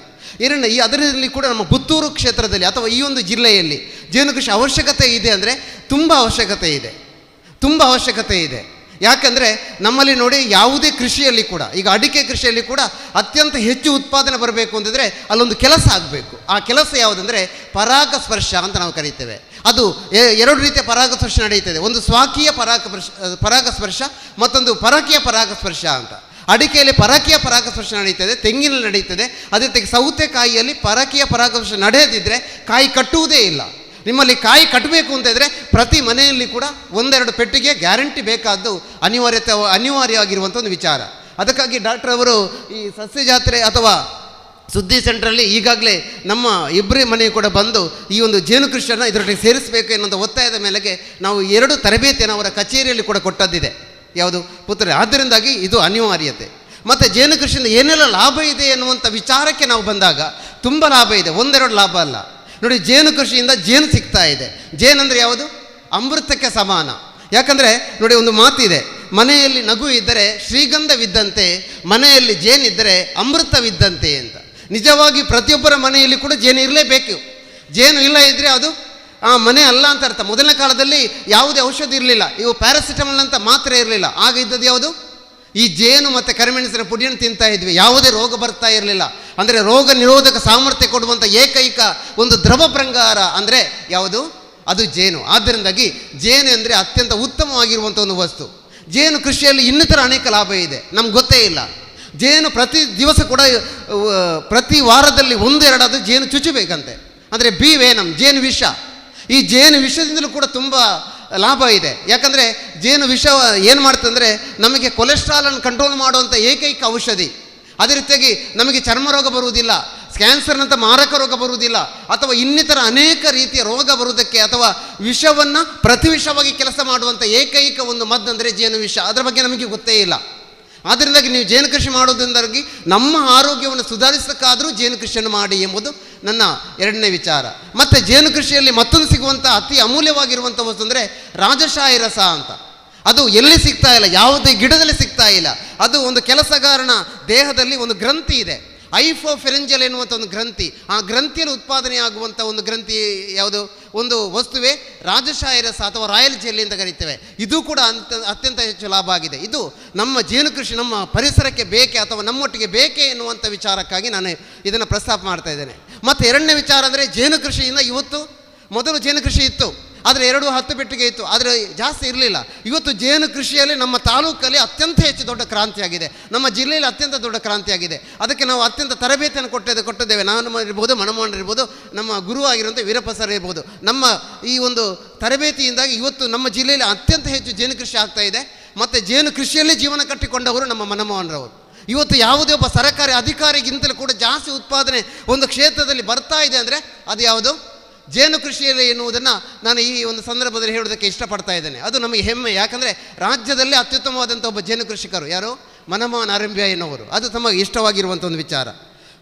ಎರಡನೇ, ಅದರಲ್ಲಿ ಕೂಡ ನಮ್ಮ ಪುತ್ತೂರು ಕ್ಷೇತ್ರದಲ್ಲಿ ಅಥವಾ ಈ ಒಂದು ಜಿಲ್ಲೆಯಲ್ಲಿ ಜೇನು ಕೃಷಿ ಅವಶ್ಯಕತೆ ಇದೆ ಅಂದರೆ ತುಂಬ ಅವಶ್ಯಕತೆ ಇದೆ. ಯಾಕಂದರೆ ನಮ್ಮಲ್ಲಿ ನೋಡಿ, ಯಾವುದೇ ಕೃಷಿಯಲ್ಲಿ ಕೂಡ, ಈಗ ಅಡಿಕೆ ಕೃಷಿಯಲ್ಲಿ ಕೂಡ ಅತ್ಯಂತ ಹೆಚ್ಚು ಉತ್ಪಾದನೆ ಬರಬೇಕು ಅಂತಂದರೆ ಅಲ್ಲೊಂದು ಕೆಲಸ ಆಗಬೇಕು. ಆ ಕೆಲಸ ಯಾವುದಂದರೆ ಪರಾಗಸ್ಪರ್ಶ ಅಂತ ನಾವು ಕರೀತೇವೆ. ಅದು ಎರಡು ರೀತಿಯ ಪರಾಗಸ್ಪರ್ಶ ನಡೆಯುತ್ತದೆ. ಒಂದು ಸ್ವಕೀಯ ಪರಾಗಸ್ಪರ್ಶ, ಮತ್ತೊಂದು ಪರಕೀಯ ಪರಾಗಸ್ಪರ್ಶ ಅಂತ. ಅಡಿಕೆಯಲ್ಲಿ ಪರಕೀಯ ಪರಾಗಸ್ಪರ್ಶ ನಡೀತದೆ, ತೆಂಗಿನಲ್ಲಿ ನಡೀತದೆ. ಅದೇ ರೀತಿ ಸೌತೆಕಾಯಿಯಲ್ಲಿ ಪರಕೀಯ ಪರಾಗಸ್ಪರ್ಶ ನಡೆಯದಿದ್ದರೆ ಕಾಯಿ ಕಟ್ಟುವುದೇ ಇಲ್ಲ. ನಿಮ್ಮಲ್ಲಿ ಕಾಯಿ ಕಟ್ಟಬೇಕು ಅಂತ ಇದ್ದರೆ ಪ್ರತಿ ಮನೆಯಲ್ಲಿ ಕೂಡ 1-2 ಪೆಟ್ಟಿಗೆ ಗ್ಯಾರಂಟಿ ಬೇಕಾದ್ದು ಅನಿವಾರ್ಯವಾಗಿರುವಂಥ ಒಂದು ವಿಚಾರ. ಅದಕ್ಕಾಗಿ ಡಾಕ್ಟರ್ ಅವರು ಈ ಸಸ್ಯ ಜಾತ್ರೆ ಅಥವಾ ಸುದ್ದಿ ಸೆಂಟ್ರಲ್ಲಿ ಈಗಾಗಲೇ ನಮ್ಮ ಇಬ್ಬರೇ ಮನೆಗೆ ಕೂಡ ಬಂದು ಈ ಒಂದು ಜೇನು ಕೃಷಿಯನ್ನು ಇದರೊಟ್ಟಿಗೆ ಸೇರಿಸಬೇಕು ಎನ್ನುವಂಥ ಒತ್ತಾಯದ ಮೇಲೆಗೆ ನಾವು 2 ತರಬೇತಿಯನ್ನು ಅವರ ಕಚೇರಿಯಲ್ಲಿ ಕೂಡ ಕೊಟ್ಟದ್ದಿದೆ. ಯಾವುದು? ಪುತ್ರೆ. ಆದ್ದರಿಂದಾಗಿ ಇದು ಅನಿವಾರ್ಯತೆ. ಮತ್ತು ಜೇನು ಕೃಷಿಯಿಂದ ಏನೆಲ್ಲ ಲಾಭ ಇದೆ ಎನ್ನುವಂಥ ವಿಚಾರಕ್ಕೆ ನಾವು ಬಂದಾಗ ತುಂಬ ಲಾಭ ಇದೆ, 1-2 ಲಾಭ ಅಲ್ಲ. ನೋಡಿ, ಜೇನು ಕೃಷಿಯಿಂದ ಜೇನು ಸಿಗ್ತಾ ಇದೆ. ಜೇನಂದರೆ ಯಾವುದು? ಅಮೃತಕ್ಕೆ ಸಮಾನ. ಯಾಕಂದರೆ ನೋಡಿ, ಒಂದು ಮಾತಿದೆ, ಮನೆಯಲ್ಲಿ ನಗು ಇದ್ದರೆ ಶ್ರೀಗಂಧವಿದ್ದಂತೆ, ಮನೆಯಲ್ಲಿ ಜೇನಿದ್ದರೆ ಅಮೃತವಿದ್ದಂತೆ ಅಂತ. ನಿಜವಾಗಿ ಪ್ರತಿಯೊಬ್ಬರ ಮನೆಯಲ್ಲಿ ಕೂಡ ಜೇನು ಇರಲೇಬೇಕು. ಜೇನು ಇಲ್ಲ ಇದ್ದರೆ ಅದು ಆ ಮನೆ ಅಲ್ಲ ಅಂತ ಅರ್ಥ. ಮೊದಲನೇ ಕಾಲದಲ್ಲಿ ಯಾವುದೇ ಔಷಧಿ ಇರಲಿಲ್ಲ, ಇವು ಪ್ಯಾರಾಸಿಟಮಲ್ ಅಂತ ಮಾತ್ರೆ ಇರಲಿಲ್ಲ. ಆಗ ಇದ್ದದ್ದು ಯಾವುದು? ಈ ಜೇನು ಮತ್ತು ಕರಿಮೆಣಸಿನ ಪುಡಿಯನ್ನು ತಿಂತಾ ಇದ್ವಿ. ಯಾವುದೇ ರೋಗ ಬರ್ತಾ ಇರಲಿಲ್ಲ. ಅಂದರೆ ರೋಗ ನಿರೋಧಕ ಸಾಮರ್ಥ್ಯ ಕೊಡುವಂಥ ಏಕೈಕ ಒಂದು ದ್ರವ ಪ್ರಂಗಾರ ಅಂದರೆ ಯಾವುದು? ಅದು ಜೇನು. ಆದ್ದರಿಂದಾಗಿ ಜೇನು ಅಂದರೆ ಅತ್ಯಂತ ಉತ್ತಮವಾಗಿರುವಂಥ ಒಂದು ವಸ್ತು. ಜೇನು ಕೃಷಿಯಲ್ಲಿ ಇನ್ನಿತರ ಅನೇಕ ಲಾಭ ಇದೆ, ನಮ್ಗೆ ಗೊತ್ತೇ ಇಲ್ಲ. ಜೇನು ಪ್ರತಿ ದಿವಸ ಕೂಡ ಪ್ರತಿ ವಾರದಲ್ಲಿ 1-2 ಜೇನು ಚುಚ್ಚಬೇಕಂತೆ. ಅಂದರೆ ಬಿ ವೇನಮ್, ಜೇನು ವಿಷ. ಈ ಜೇನು ವಿಷದಿಂದಲೂ ಕೂಡ ತುಂಬ ಲಾಭ ಇದೆ. ಯಾಕಂದರೆ ಜೇನು ವಿಷ ಏನು ಮಾಡ್ತಂದರೆ ನಮಗೆ ಕೊಲೆಸ್ಟ್ರಾಲನ್ನು ಕಂಟ್ರೋಲ್ ಮಾಡುವಂಥ ಏಕೈಕ ಔಷಧಿ. ಅದೇ ರೀತಿಯಾಗಿ ನಮಗೆ ಚರ್ಮ ರೋಗ ಬರುವುದಿಲ್ಲ, ಕ್ಯಾನ್ಸರ್ನಂಥ ಮಾರಕ ರೋಗ ಬರುವುದಿಲ್ಲ, ಅಥವಾ ಇನ್ನಿತರ ಅನೇಕ ರೀತಿಯ ರೋಗ ಬರುವುದಕ್ಕೆ ಅಥವಾ ವಿಷವನ್ನು ಪ್ರತಿವಿಷವಾಗಿ ಕೆಲಸ ಮಾಡುವಂಥ ಏಕೈಕ ಒಂದು ಮದ್ದು ಅಂದರೆ ಜೇನು ವಿಷ. ಅದರ ಬಗ್ಗೆ ನಮಗೆ ಗೊತ್ತೇ ಇಲ್ಲ. ಆದ್ದರಿಂದಾಗಿ ನೀವು ಜೇನು ಕೃಷಿ ಮಾಡೋದ್ರಿಂದಾಗಿ ನಮ್ಮ ಆರೋಗ್ಯವನ್ನು ಸುಧಾರಿಸೋಕ್ಕಾದರೂ ಜೇನು ಕೃಷಿಯನ್ನು ಮಾಡಿ ಎಂಬುದು ನನ್ನ ಎರಡನೇ ವಿಚಾರ. ಮತ್ತು ಜೇನು ಕೃಷಿಯಲ್ಲಿ ಮತ್ತೊಂದು ಸಿಗುವಂಥ ಅತಿ ಅಮೂಲ್ಯವಾಗಿರುವಂಥ ವಸ್ತು ಅಂದರೆ ರಾಜಶಾಹಿ ರಸ ಅಂತ. ಅದು ಎಲ್ಲಿ ಸಿಗ್ತಾ ಇಲ್ಲ, ಯಾವುದೇ ಗಿಡದಲ್ಲಿ ಸಿಗ್ತಾ ಇಲ್ಲ. ಅದು ಒಂದು ಕೆಲಸಗಾರನ ದೇಹದಲ್ಲಿ ಒಂದು ಗ್ರಂಥಿ ಇದೆ, ಐಫೋಫೆರೆಂಜಲ್ ಎನ್ನುವಂಥ ಒಂದು ಗ್ರಂಥಿ. ಆ ಗ್ರಂಥಿಯಲ್ಲಿ ಉತ್ಪಾದನೆ ಆಗುವಂಥ ಒಂದು ಗ್ರಂಥಿ ಯಾವುದು, ಒಂದು ವಸ್ತುವೇ ರಾಜಶಾಹಿ ರಸ ಅಥವಾ ರಾಯಲ್ ಜೆಲ್ಲಿ ಅಂತ ಕರಿತೇವೆ. ಇದು ಕೂಡ ಅತ್ಯಂತ ಹೆಚ್ಚು ಲಾಭ ಆಗಿದೆ. ಇದು ನಮ್ಮ ಜೇನು ಕೃಷಿ ನಮ್ಮ ಪರಿಸರಕ್ಕೆ ಬೇಕೆ ಅಥವಾ ನಮ್ಮೊಟ್ಟಿಗೆ ಬೇಕೆ ಎನ್ನುವಂಥ ವಿಚಾರಕ್ಕಾಗಿ ನಾನು ಇದನ್ನು ಪ್ರಸ್ತಾಪ ಮಾಡ್ತಾ ಇದ್ದೇನೆ. ಮತ್ತು ಎರಡನೇ ವಿಚಾರ ಅಂದರೆ ಜೇನು ಕೃಷಿಯಿಂದ ಇವತ್ತು, ಮೊದಲು ಜೇನು ಕೃಷಿ ಇತ್ತು, ಆದರೆ 2-10 ಪೆಟ್ಟಿಗೆ ಇತ್ತು, ಆದರೆ ಜಾಸ್ತಿ ಇರಲಿಲ್ಲ. ಇವತ್ತು ಜೇನು ಕೃಷಿಯಲ್ಲಿ ನಮ್ಮ ತಾಲೂಕಲ್ಲಿ ಅತ್ಯಂತ ಹೆಚ್ಚು ದೊಡ್ಡ ಕ್ರಾಂತಿಯಾಗಿದೆ, ನಮ್ಮ ಜಿಲ್ಲೆಯಲ್ಲಿ ಅತ್ಯಂತ ದೊಡ್ಡ ಕ್ರಾಂತಿಯಾಗಿದೆ. ಅದಕ್ಕೆ ನಾವು ಅತ್ಯಂತ ತರಬೇತಿಯನ್ನು ಕೊಟ್ಟಿದ್ದೇವೆ. ನಾನು ಇರ್ಬೋದು, ಮನಮೋಹನ್ ಇರ್ಬೋದು, ನಮ್ಮ ಗುರು ಆಗಿರುವಂಥ ವೀರಪ್ಪ ಸರ್ ಇರ್ಬೋದು. ನಮ್ಮ ಈ ಒಂದು ತರಬೇತಿಯಿಂದಾಗಿ ಇವತ್ತು ನಮ್ಮ ಜಿಲ್ಲೆಯಲ್ಲಿ ಅತ್ಯಂತ ಹೆಚ್ಚು ಜೇನು ಕೃಷಿ ಆಗ್ತಾ ಇದೆ. ಮತ್ತು ಜೇನು ಕೃಷಿಯಲ್ಲಿ ಜೀವನ ಕಟ್ಟಿಕೊಂಡವರು ನಮ್ಮ ಮನಮೋಹನ್ರವರು. ಇವತ್ತು ಯಾವುದೇ ಒಬ್ಬ ಸರ್ಕಾರಿ ಅಧಿಕಾರಿಗಿಂತಲೂ ಕೂಡ ಜಾಸ್ತಿ ಉತ್ಪಾದನೆ ಒಂದು ಕ್ಷೇತ್ರದಲ್ಲಿ ಬರ್ತಾ ಇದೆ ಅಂದರೆ ಅದು ಯಾವುದು, ಜೇನು ಕೃಷಿಯಲ್ಲಿ ಎನ್ನುವುದನ್ನು ನಾನು ಈ ಒಂದು ಸಂದರ್ಭದಲ್ಲಿ ಹೇಳೋದಕ್ಕೆ ಇಷ್ಟಪಡ್ತಾ ಇದ್ದೇನೆ. ಅದು ನಮಗೆ ಹೆಮ್ಮೆ. ಯಾಕಂದರೆ ರಾಜ್ಯದಲ್ಲೇ ಅತ್ಯುತ್ತಮವಾದಂಥ ಒಬ್ಬ ಜೇನು ಕೃಷಿಕರು ಯಾರು, ಮನಮೋಹನ್ ಆರಂಭ್ಯ ಎನ್ನುವರು. ಅದು ತಮಗೆ ಇಷ್ಟವಾಗಿರುವಂಥ ಒಂದು ವಿಚಾರ.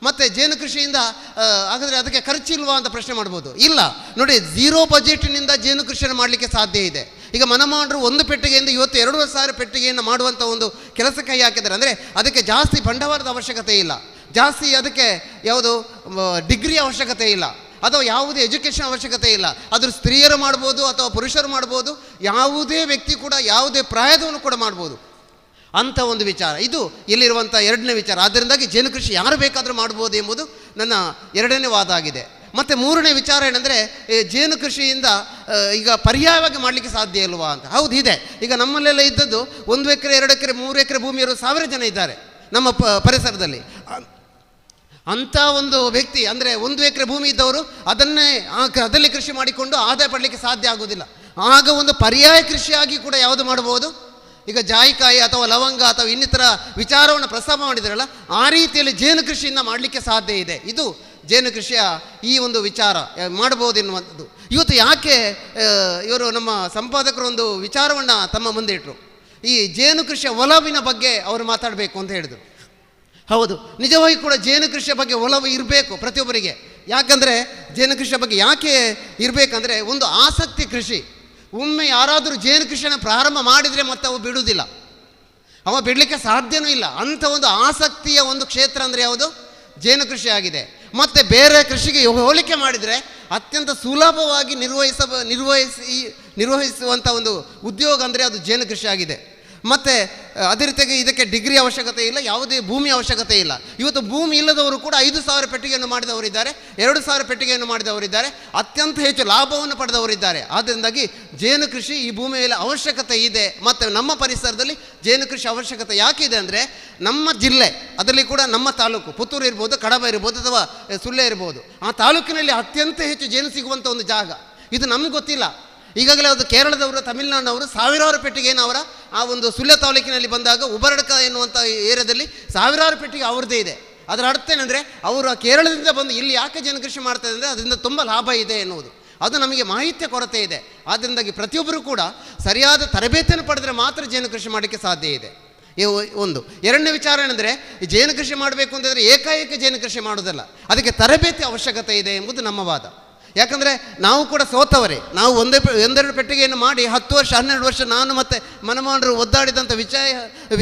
ಮತ್ತು ಜೇನು ಕೃಷಿಯಿಂದ ಹಾಗಾದರೆ ಅದಕ್ಕೆ ಖರ್ಚಿಲ್ವಾ ಅಂತ ಪ್ರಶ್ನೆ ಮಾಡ್ಬೋದು. ಇಲ್ಲ ನೋಡಿ, 0 ಬಜೆಟಿನಿಂದ ಜೇನು ಕೃಷಿಯನ್ನು ಮಾಡಲಿಕ್ಕೆ ಸಾಧ್ಯ ಇದೆ. ಈಗ ಮನಮೋಹನರು 1 ಪೆಟ್ಟಿಗೆಯಿಂದ ಇವತ್ತು 2,000 ಪೆಟ್ಟಿಗೆಯನ್ನು ಮಾಡುವಂಥ ಒಂದು ಕೆಲಸ ಕೈ ಹಾಕಿದ್ದಾರೆ. ಅಂದರೆ ಅದಕ್ಕೆ ಜಾಸ್ತಿ ಬಂಡವಾಳದ ಅವಶ್ಯಕತೆ ಇಲ್ಲ, ಜಾಸ್ತಿ ಅದಕ್ಕೆ ಯಾವುದು ಡಿಗ್ರಿ ಅವಶ್ಯಕತೆ ಇಲ್ಲ, ಅಥವಾ ಯಾವುದೇ ಎಜುಕೇಷನ್ ಅವಶ್ಯಕತೆ ಇಲ್ಲ. ಅದು ಸ್ತ್ರೀಯರು ಮಾಡ್ಬೋದು ಅಥವಾ ಪುರುಷರು ಮಾಡ್ಬೋದು, ಯಾವುದೇ ವ್ಯಕ್ತಿ ಕೂಡ ಯಾವುದೇ ಪ್ರಾಯದವನು ಕೂಡ ಮಾಡ್ಬೋದು ಅಂಥ ಒಂದು ವಿಚಾರ. ಇದು ಇಲ್ಲಿರುವಂಥ ಎರಡನೇ ವಿಚಾರ. ಆದ್ದರಿಂದಾಗಿ ಜೇನು ಕೃಷಿ ಯಾರು ಬೇಕಾದರೂ ಮಾಡ್ಬೋದು ಎಂಬುದು ನನ್ನ ಎರಡನೇ ವಾದ ಆಗಿದೆ. ಮತ್ತು ಮೂರನೇ ವಿಚಾರ ಏನಂದರೆ, ಜೇನು ಕೃಷಿಯಿಂದ ಈಗ ಪರ್ಯಾಯವಾಗಿ ಮಾಡಲಿಕ್ಕೆ ಸಾಧ್ಯ ಇಲ್ವಾ ಅಂತ. ಹೌದು ಇದೆ. ಈಗ ನಮ್ಮಲ್ಲೆಲ್ಲ ಇದ್ದದ್ದು 1 ಎಕರೆ 2 ಎಕರೆ 3 ಎಕರೆ ಭೂಮಿಯವರು 1000 ಜನ ಇದ್ದಾರೆ ನಮ್ಮ ಪರಿಸರದಲ್ಲಿ. ಅಂಥ ಒಂದು ವ್ಯಕ್ತಿ ಅಂದರೆ 1 ಎಕರೆ ಭೂಮಿ ಇದ್ದವರು ಅದರಲ್ಲಿ ಕೃಷಿ ಮಾಡಿಕೊಂಡು ಆದಾಯ ಪಡಲಿಕ್ಕೆ ಸಾಧ್ಯ ಆಗೋದಿಲ್ಲ. ಆಗ ಒಂದು ಪರ್ಯಾಯ ಕೃಷಿಯಾಗಿ ಕೂಡ ಯಾವುದು ಮಾಡಬಹುದು, ಈಗ ಜಾಯಿಕಾಯಿ ಅಥವಾ ಲವಂಗ ಅಥವಾ ಇನ್ನಿತರ ವಿಚಾರವನ್ನು ಪ್ರಸ್ತಾಪ ಮಾಡಿದ್ರಲ್ಲ, ಆ ರೀತಿಯಲ್ಲಿ ಜೇನು ಕೃಷಿಯಿಂದ ಮಾಡಲಿಕ್ಕೆ ಸಾಧ್ಯ ಇದೆ. ಇದು ಜೇನು ಕೃಷಿಯ ಈ ಒಂದು ವಿಚಾರ ಮಾಡಬಹುದು ಎನ್ನುವಂಥದ್ದು. ಇವತ್ತು ಯಾಕೆ ಇವರು ನಮ್ಮ ಸಂಪಾದಕರು ಒಂದು ವಿಚಾರವನ್ನು ತಮ್ಮ ಮುಂದೆ ಇಟ್ಟರು, ಈ ಜೇನು ಕೃಷಿಯ ಒಲವಿನ ಬಗ್ಗೆ ಅವರು ಮಾತಾಡಬೇಕು ಅಂತ ಹೇಳಿದರು. ಹೌದು, ನಿಜವಾಗಿ ಕೂಡ ಜೇನು ಕೃಷಿಯ ಬಗ್ಗೆ ಒಲವು ಇರಬೇಕು ಪ್ರತಿಯೊಬ್ಬರಿಗೆ. ಯಾಕಂದರೆ ಜೇನು ಕೃಷಿಯ ಬಗ್ಗೆ ಯಾಕೆ ಇರಬೇಕಂದ್ರೆ, ಒಂದು ಆಸಕ್ತಿ ಕೃಷಿ. ಒಮ್ಮೆ ಯಾರಾದರೂ ಜೇನು ಕೃಷಿಯನ್ನು ಪ್ರಾರಂಭ ಮಾಡಿದರೆ ಮತ್ತೆ ಅವು ಬಿಡುವುದಿಲ್ಲ, ಅವ ಬಿಡಲಿಕ್ಕೆ ಸಾಧ್ಯವೂ ಇಲ್ಲ. ಅಂಥ ಒಂದು ಆಸಕ್ತಿಯ ಒಂದು ಕ್ಷೇತ್ರ ಅಂದರೆ ಯಾವುದು, ಜೇನು ಕೃಷಿ ಆಗಿದೆ. ಮತ್ತು ಬೇರೆ ಕೃಷಿಗೆ ಹೋಲಿಕೆ ಮಾಡಿದರೆ ಅತ್ಯಂತ ಸುಲಭವಾಗಿ ನಿರ್ವಹಿಸುವಂಥ ಒಂದು ಉದ್ಯೋಗ ಅಂದರೆ ಅದು ಜೇನು ಕೃಷಿ ಆಗಿದೆ. ಮತ್ತು ಅದೇ ರೀತಿಯಾಗಿ ಇದಕ್ಕೆ ಡಿಗ್ರಿ ಅವಶ್ಯಕತೆ ಇಲ್ಲ, ಯಾವುದೇ ಭೂಮಿ ಅವಶ್ಯಕತೆ ಇಲ್ಲ. ಇವತ್ತು ಭೂಮಿ ಇಲ್ಲದವರು ಕೂಡ 5,000 ಪೆಟ್ಟಿಗೆಯನ್ನು ಮಾಡಿದವರಿದ್ದಾರೆ, 2,000 ಪೆಟ್ಟಿಗೆಯನ್ನು ಮಾಡಿದವರಿದ್ದಾರೆ, ಅತ್ಯಂತ ಹೆಚ್ಚು ಲಾಭವನ್ನು ಪಡೆದವರಿದ್ದಾರೆ. ಆದ್ದರಿಂದಾಗಿ ಜೇನು ಕೃಷಿ ಈ ಭೂಮಿ ಮೇಲೆ ಅವಶ್ಯಕತೆ ಇದೆ. ಮತ್ತು ನಮ್ಮ ಪರಿಸರದಲ್ಲಿ ಜೇನು ಕೃಷಿ ಅವಶ್ಯಕತೆ ಯಾಕಿದೆ ಅಂದರೆ, ನಮ್ಮ ಜಿಲ್ಲೆ ಅದರಲ್ಲಿ ಕೂಡ ನಮ್ಮ ತಾಲೂಕು ಪುತ್ತೂರು ಇರ್ಬೋದು, ಕಡಬ ಇರ್ಬೋದು ಅಥವಾ ಸುಳ್ಯ ಇರ್ಬೋದು, ಆ ತಾಲೂಕಿನಲ್ಲಿ ಅತ್ಯಂತ ಹೆಚ್ಚು ಜೇನು ಸಿಗುವಂಥ ಒಂದು ಜಾಗ. ಇದು ನಮ್ಗೆ ಗೊತ್ತಿಲ್ಲ. ಈಗಾಗಲೇ ಅದು ಕೇರಳದವರು, ತಮಿಳುನಾಡಿನವರು ಸಾವಿರಾರು ಪೆಟ್ಟಿಗೆಯನ್ನು ಅವರ ಆ ಒಂದು ಸುಳ್ಯ ತಾಲೂಕಿನಲ್ಲಿ ಬಂದಾಗ ಉಬರಡ್ಕ ಎನ್ನುವಂಥ ಏರಿಯಾದಲ್ಲಿ ಸಾವಿರಾರು ಪೆಟ್ಟಿಗೆ ಅವ್ರದ್ದೇ ಇದೆ. ಅದರ ಅರ್ಥ ಏನಂದರೆ, ಅವರು ಕೇರಳದಿಂದ ಬಂದು ಇಲ್ಲಿ ಯಾಕೆ ಜೇನು ಕೃಷಿ ಮಾಡ್ತಾರೆ ಅಂದರೆ ಅದರಿಂದ ತುಂಬ ಲಾಭ ಇದೆ ಎನ್ನುವುದು. ಅದು ನಮಗೆ ಮಾಹಿತಿಯ ಕೊರತೆ ಇದೆ. ಆದ್ದರಿಂದಾಗಿ ಪ್ರತಿಯೊಬ್ಬರು ಕೂಡ ಸರಿಯಾದ ತರಬೇತಿಯನ್ನು ಪಡೆದರೆ ಮಾತ್ರ ಜೇನು ಕೃಷಿ ಮಾಡಲಿಕ್ಕೆ ಸಾಧ್ಯ ಇದೆ. ಒಂದು. ಎರಡನೇ ವಿಚಾರ ಏನಂದರೆ, ಜೇನು ಕೃಷಿ ಮಾಡಬೇಕು ಅಂತಂದರೆ ಏಕಾಏಕ ಜೇನು ಕೃಷಿ ಮಾಡೋದಲ್ಲ, ಅದಕ್ಕೆ ತರಬೇತಿ ಅವಶ್ಯಕತೆ ಇದೆ ಎಂಬುದು ನಮ್ಮ ವಾದ. ಯಾಕಂದರೆ ನಾವು ಕೂಡ ಸೋತವರೇ. ನಾವು ಒಂದೆರಡು ಪೆಟ್ಟಿಗೆಯನ್ನು ಮಾಡಿ 10 ವರ್ಷ 12 ವರ್ಷ ನಾನು ಮತ್ತು ಮನಮೋಹನರು ಒದ್ದಾಡಿದಂಥ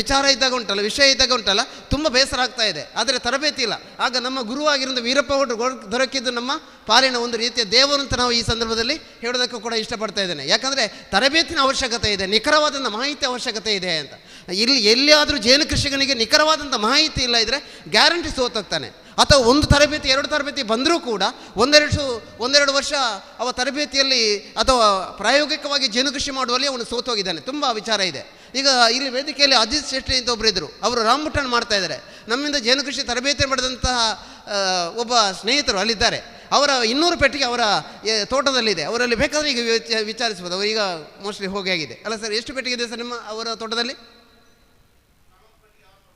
ವಿಚಾರ ಇದ್ದಾಗ ಉಂಟಲ್ಲ, ವಿಷಯ ಇದ್ದಾಗ ಉಂಟಲ್ಲ, ತುಂಬ ಬೇಸರ ಆಗ್ತಾ ಇದೆ. ಆದರೆ ತರಬೇತಿ ಇಲ್ಲ. ಆಗ ನಮ್ಮ ಗುರುವಾಗಿರೋ ವೀರಪ್ಪ ದೊರಕಿದ್ದು ನಮ್ಮ ಪಾಲಿನ ಒಂದು ರೀತಿಯ ದೇವರು ಅಂತ ನಾವು ಈ ಸಂದರ್ಭದಲ್ಲಿ ಹೇಳೋದಕ್ಕೂ ಕೂಡ ಇಷ್ಟಪಡ್ತಾ ಇದ್ದೇನೆ. ಯಾಕಂದರೆ ತರಬೇತಿನ ಅವಶ್ಯಕತೆ ಇದೆ, ನಿಖರವಾದಂಥ ಮಾಹಿತಿ ಅವಶ್ಯಕತೆ ಇದೆ ಅಂತ. ಇಲ್ಲಿ ಎಲ್ಲಿಯಾದರೂ ಜೇನು ಕೃಷಿಕನಿಗೆ ನಿಖರವಾದಂಥ ಮಾಹಿತಿ ಇಲ್ಲ ಇದ್ದರೆ ಗ್ಯಾರಂಟಿ ಸೋತಾಗ್ತಾನೆ. ಅಥವಾ 1 ತರಬೇತಿ 2 ತರಬೇತಿ ಬಂದರೂ ಕೂಡ ಒಂದೆರಡು ವರ್ಷ ಅವ ತರಬೇತಿಯಲ್ಲಿ ಅಥವಾ ಪ್ರಾಯೋಗಿಕವಾಗಿ ಜೇನು ಕೃಷಿ ಮಾಡುವಲ್ಲಿ ಅವನು ಸೋತೋಗಿದ್ದಾನೆ. ತುಂಬ ವಿಚಾರ ಇದೆ. ಈಗ ಇಲ್ಲಿ ವೇದಿಕೆಯಲ್ಲಿ ಅಜಿತ್ ಶೆಟ್ಟಿ ಅಂತ ಒಬ್ಬರು ಇದ್ದರು, ಅವರು ರಾಂಬುಟಾನ್ ಮಾಡ್ತಾ ಇದ್ದಾರೆ. ನಮ್ಮಿಂದ ಜೇನು ಕೃಷಿ ತರಬೇತಿ ಪಡೆದಂತಹ ಒಬ್ಬ ಸ್ನೇಹಿತರು ಅಲ್ಲಿದ್ದಾರೆ. ಅವರ 200 ಪೆಟ್ಟಿಗೆ ಅವರ ತೋಟದಲ್ಲಿದೆ. ಅವರಲ್ಲಿ ಬೇಕಾದರೆ ಈಗ ವಿಚಾರಿಸ್ಬೋದು. ಅವರು ಈಗ ಮೋಸ್ಟ್ಲಿ ಹೋಗಿ ಆಗಿದೆ ಅಲ್ಲ ಸರ್? ಎಷ್ಟು ಪೆಟ್ಟಿಗೆ ಇದೆ ಸರ್ ನಿಮ್ಮ ಅವರ ತೋಟದಲ್ಲಿ?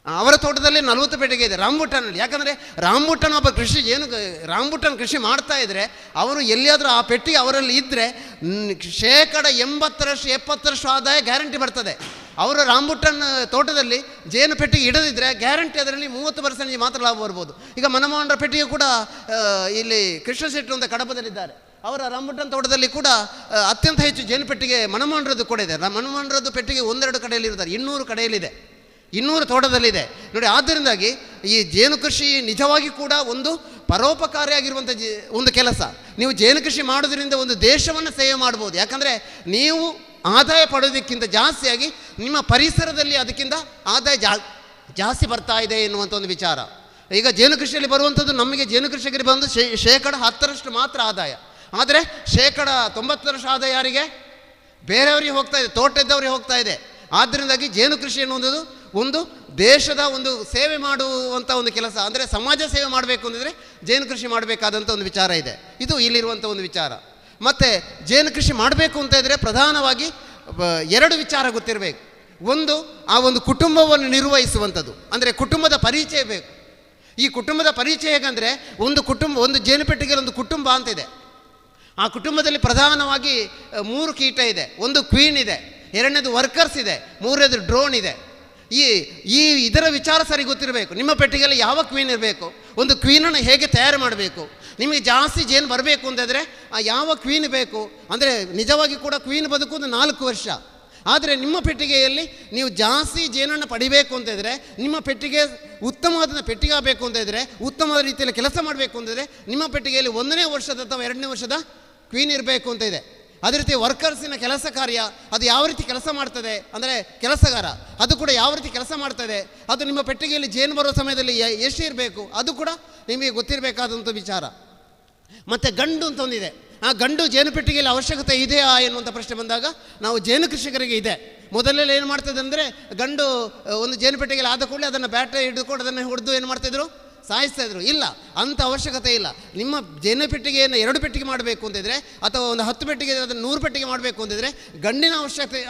ಅವರ ತೋಟದಲ್ಲಿ 40 ಪೆಟ್ಟಿಗೆ ಇದೆ ರಾಂಬುಟಾನಲ್ಲಿ. ಯಾಕಂದರೆ ರಾಂಬುಟಾನ್ ಒಬ್ಬ ಕೃಷಿ ರಾಂಬುಟಾನ್ ಕೃಷಿ ಮಾಡ್ತಾ ಇದ್ದರೆ ಅವರು ಎಲ್ಲಿಯಾದರೂ ಆ ಪೆಟ್ಟಿಗೆ ಅವರಲ್ಲಿ ಇದ್ದರೆ 80% ಆದಾಯ ಗ್ಯಾರಂಟಿ ಬರ್ತದೆ. ಅವರು ರಾಂಬುಟಾನ್ ತೋಟದಲ್ಲಿ ಜೇನು ಪೆಟ್ಟಿಗೆ ಇಡದಿದ್ದರೆ ಗ್ಯಾರಂಟಿ ಅದರಲ್ಲಿ 30% ಮಾತ್ರ ಲಾಭ ಬರ್ಬೋದು. ಈಗ ಮನಮೋಹನರ ಪೆಟ್ಟಿಗೆ ಕೂಡ ಇಲ್ಲಿ ಕೃಷ್ಣ ಶೆಟ್ಟಿ ಅಂತ ಕಡಪದಲ್ಲಿದ್ದಾರೆ. ಅವರ ರಾಂಬುಟಾನ್ ತೋಟದಲ್ಲಿ ಕೂಡ ಅತ್ಯಂತ ಹೆಚ್ಚು ಜೇನು ಪೆಟ್ಟಿಗೆ ಮನಮೋಹನರದ್ದು ಕೂಡ ಇದೆ. ಮನಮೋಹನರದ್ದು ಪೆಟ್ಟಿಗೆ 1-2 ಕಡೆಯಲ್ಲಿ ಇರ್ತಾರೆ, 200 ಕಡೆಯಲ್ಲಿದೆ, 200 ತೋಟದಲ್ಲಿದೆ ನೋಡಿ. ಆದ್ದರಿಂದಾಗಿ ಈ ಜೇನು ಕೃಷಿ ನಿಜವಾಗಿ ಕೂಡ ಒಂದು ಪರೋಪಕಾರಿಯಾಗಿರುವಂಥ ಒಂದು ಕೆಲಸ. ನೀವು ಜೇನು ಕೃಷಿ ಮಾಡೋದ್ರಿಂದ ಒಂದು ದೇಶವನ್ನು ಸೇವೆ ಮಾಡ್ಬೋದು. ಯಾಕಂದರೆ ನೀವು ಆದಾಯ ಪಡೋದಕ್ಕಿಂತ ಜಾಸ್ತಿಯಾಗಿ ನಿಮ್ಮ ಪರಿಸರದಲ್ಲಿ ಅದಕ್ಕಿಂತ ಆದಾಯ ಜಾಸ್ತಿ ಬರ್ತಾ ಇದೆ ಎನ್ನುವಂಥ ಒಂದು ವಿಚಾರ. ಈಗ ಜೇನು ಕೃಷಿಯಲ್ಲಿ ಬರುವಂಥದ್ದು ನಮಗೆ ಜೇನು ಕೃಷಿಕರಿಗೆ ಬಂದು 10% ಮಾತ್ರ ಆದಾಯ. ಆದರೆ 90% ಆದಾಯ ಯಾರಿಗೆ? ಬೇರೆಯವರಿಗೆ ಹೋಗ್ತಾ ಇದೆ, ತೋಟದವರಿಗೆ ಹೋಗ್ತಾ ಇದೆ. ಆದ್ದರಿಂದಾಗಿ ಜೇನು ಕೃಷಿ ಎನ್ನುವುದು ಒಂದು ದೇಶದ ಒಂದು ಸೇವೆ ಮಾಡುವಂಥ ಒಂದು ಕೆಲಸ. ಅಂದರೆ ಸಮಾಜ ಸೇವೆ ಮಾಡಬೇಕು ಅಂದರೆ ಜೇನು ಕೃಷಿ ಮಾಡಬೇಕಾದಂಥ ಒಂದು ವಿಚಾರ ಇದೆ. ಇದು ಇಲ್ಲಿರುವಂಥ ಒಂದು ವಿಚಾರ. ಮತ್ತು ಜೇನು ಕೃಷಿ ಮಾಡಬೇಕು ಅಂತ ಇದ್ದರೆ ಪ್ರಧಾನವಾಗಿ 2 ವಿಚಾರ ಗೊತ್ತಿರಬೇಕು. ಒಂದು, ಆ ಒಂದು ಕುಟುಂಬವನ್ನು ನಿರ್ವಹಿಸುವಂಥದ್ದು, ಅಂದರೆ ಕುಟುಂಬದ ಪರಿಚಯ ಬೇಕು. ಈ ಕುಟುಂಬದ ಪರಿಚಯ ಹೇಗಂದರೆ ಒಂದು ಜೇನು ಪೆಟ್ಟಿಗೆಯಲ್ಲಿ ಒಂದು ಕುಟುಂಬ ಅಂತಿದೆ. ಆ ಕುಟುಂಬದಲ್ಲಿ ಪ್ರಧಾನವಾಗಿ 3 ಕೀಟ ಇದೆ. ಒಂದು ಕ್ವೀನ್ ಇದೆ, 2ನೇದು ವರ್ಕರ್ಸ್ ಇದೆ, 3ನೇದು ಡ್ರೋನ್ ಇದೆ. ಇದರ ವಿಚಾರ ಸರಿ ಗೊತ್ತಿರಬೇಕು. ನಿಮ್ಮ ಪೆಟ್ಟಿಗೆಯಲ್ಲಿ ಯಾವ ಕ್ವೀನ್ ಇರಬೇಕು, ಒಂದು ಕ್ವೀನನ್ನು ಹೇಗೆ ತಯಾರು ಮಾಡಬೇಕು, ನಿಮಗೆ ಜಾಸ್ತಿ ಜೇನು ಬರಬೇಕು ಅಂತಂದರೆ ಯಾವ ಕ್ವೀನ್ ಬೇಕು. ಅಂದರೆ ನಿಜವಾಗಿ ಕೂಡ ಕ್ವೀನ್ ಬದುಕುವುದು 4 ವರ್ಷ. ಆದರೆ ನಿಮ್ಮ ಪೆಟ್ಟಿಗೆಯಲ್ಲಿ ನೀವು ಜಾಸ್ತಿ ಜೇನನ್ನು ಪಡಿಬೇಕು ಅಂತಿದ್ರೆ, ನಿಮ್ಮ ಪೆಟ್ಟಿಗೆ ಉತ್ತಮವಾದ ಪೆಟ್ಟಿಗೆ ಆಗಬೇಕು ಅಂತ ಇದ್ದರೆ, ಉತ್ತಮವಾದ ರೀತಿಯಲ್ಲಿ ಕೆಲಸ ಮಾಡಬೇಕು ಅಂತಿದ್ರೆ ನಿಮ್ಮ ಪೆಟ್ಟಿಗೆಯಲ್ಲಿ 1ನೇ ವರ್ಷದ ಅಥವಾ 2ನೇ ವರ್ಷದ ಕ್ವೀನ್ ಇರಬೇಕು ಅಂತ ಇದೆ. ಅದೇ ರೀತಿ ವರ್ಕರ್ಸಿನ ಕೆಲಸ ಕಾರ್ಯ ಅದು ಯಾವ ರೀತಿ ಕೆಲಸ ಮಾಡ್ತದೆ, ಅಂದರೆ ಕೆಲಸಗಾರ ಅದು ಕೂಡ ಯಾವ ರೀತಿ ಕೆಲಸ ಮಾಡ್ತದೆ, ಅದು ನಿಮ್ಮ ಪೆಟ್ಟಿಗೆಯಲ್ಲಿ ಜೇನು ಬರೋ ಸಮಯದಲ್ಲಿ ಎಷ್ಟು ಇರಬೇಕು, ಅದು ಕೂಡ ನಿಮಗೆ ಗೊತ್ತಿರಬೇಕಾದಂಥ ವಿಚಾರ. ಮತ್ತು ಗಂಡು ಅಂತ ಒಂದಿದೆ. ಆ ಗಂಡು ಜೇನು ಪೆಟ್ಟಿಗೆಯಲ್ಲಿ ಅವಶ್ಯಕತೆ ಇದೆಯಾ ಎನ್ನುವಂಥ ಪ್ರಶ್ನೆ ಬಂದಾಗ ನಾವು ಜೇನು ಕೃಷಿಕರಿಗೆ ಇದೆ. ಮೊದಲೆಲ್ಲ ಏನು ಮಾಡ್ತಿದ್ದೆ ಅಂದರೆ, ಗಂಡು ಒಂದು ಜೇನು ಪೆಟ್ಟಿಗೆಯಲ್ಲಿ ಆದ ಕೂಡಲೇ ಅದನ್ನು ಬ್ಯಾಟ್ರಿ ಹಿಡಿದುಕೊಂಡು ಅದನ್ನು ಹೊಡೆದು ಏನು ಮಾಡ್ತಾಯಿದ್ರು, ಸಾಯಿಸ್ತಾಯಿದ್ರು. ಇಲ್ಲ, ಅಂಥ ಅವಶ್ಯಕತೆ ಇಲ್ಲ. ನಿಮ್ಮ ಜೇನು ಪೆಟ್ಟಿಗೆಯನ್ನು 2 ಪೆಟ್ಟಿಗೆ ಮಾಡಬೇಕು ಅಂತಿದ್ರೆ, ಅಥವಾ ಒಂದು 10 ಪೆಟ್ಟಿಗೆ ಅದನ್ನು 100 ಪೆಟ್ಟಿಗೆ ಮಾಡಬೇಕು ಅಂತಿದ್ರೆ ಗಂಡಿನ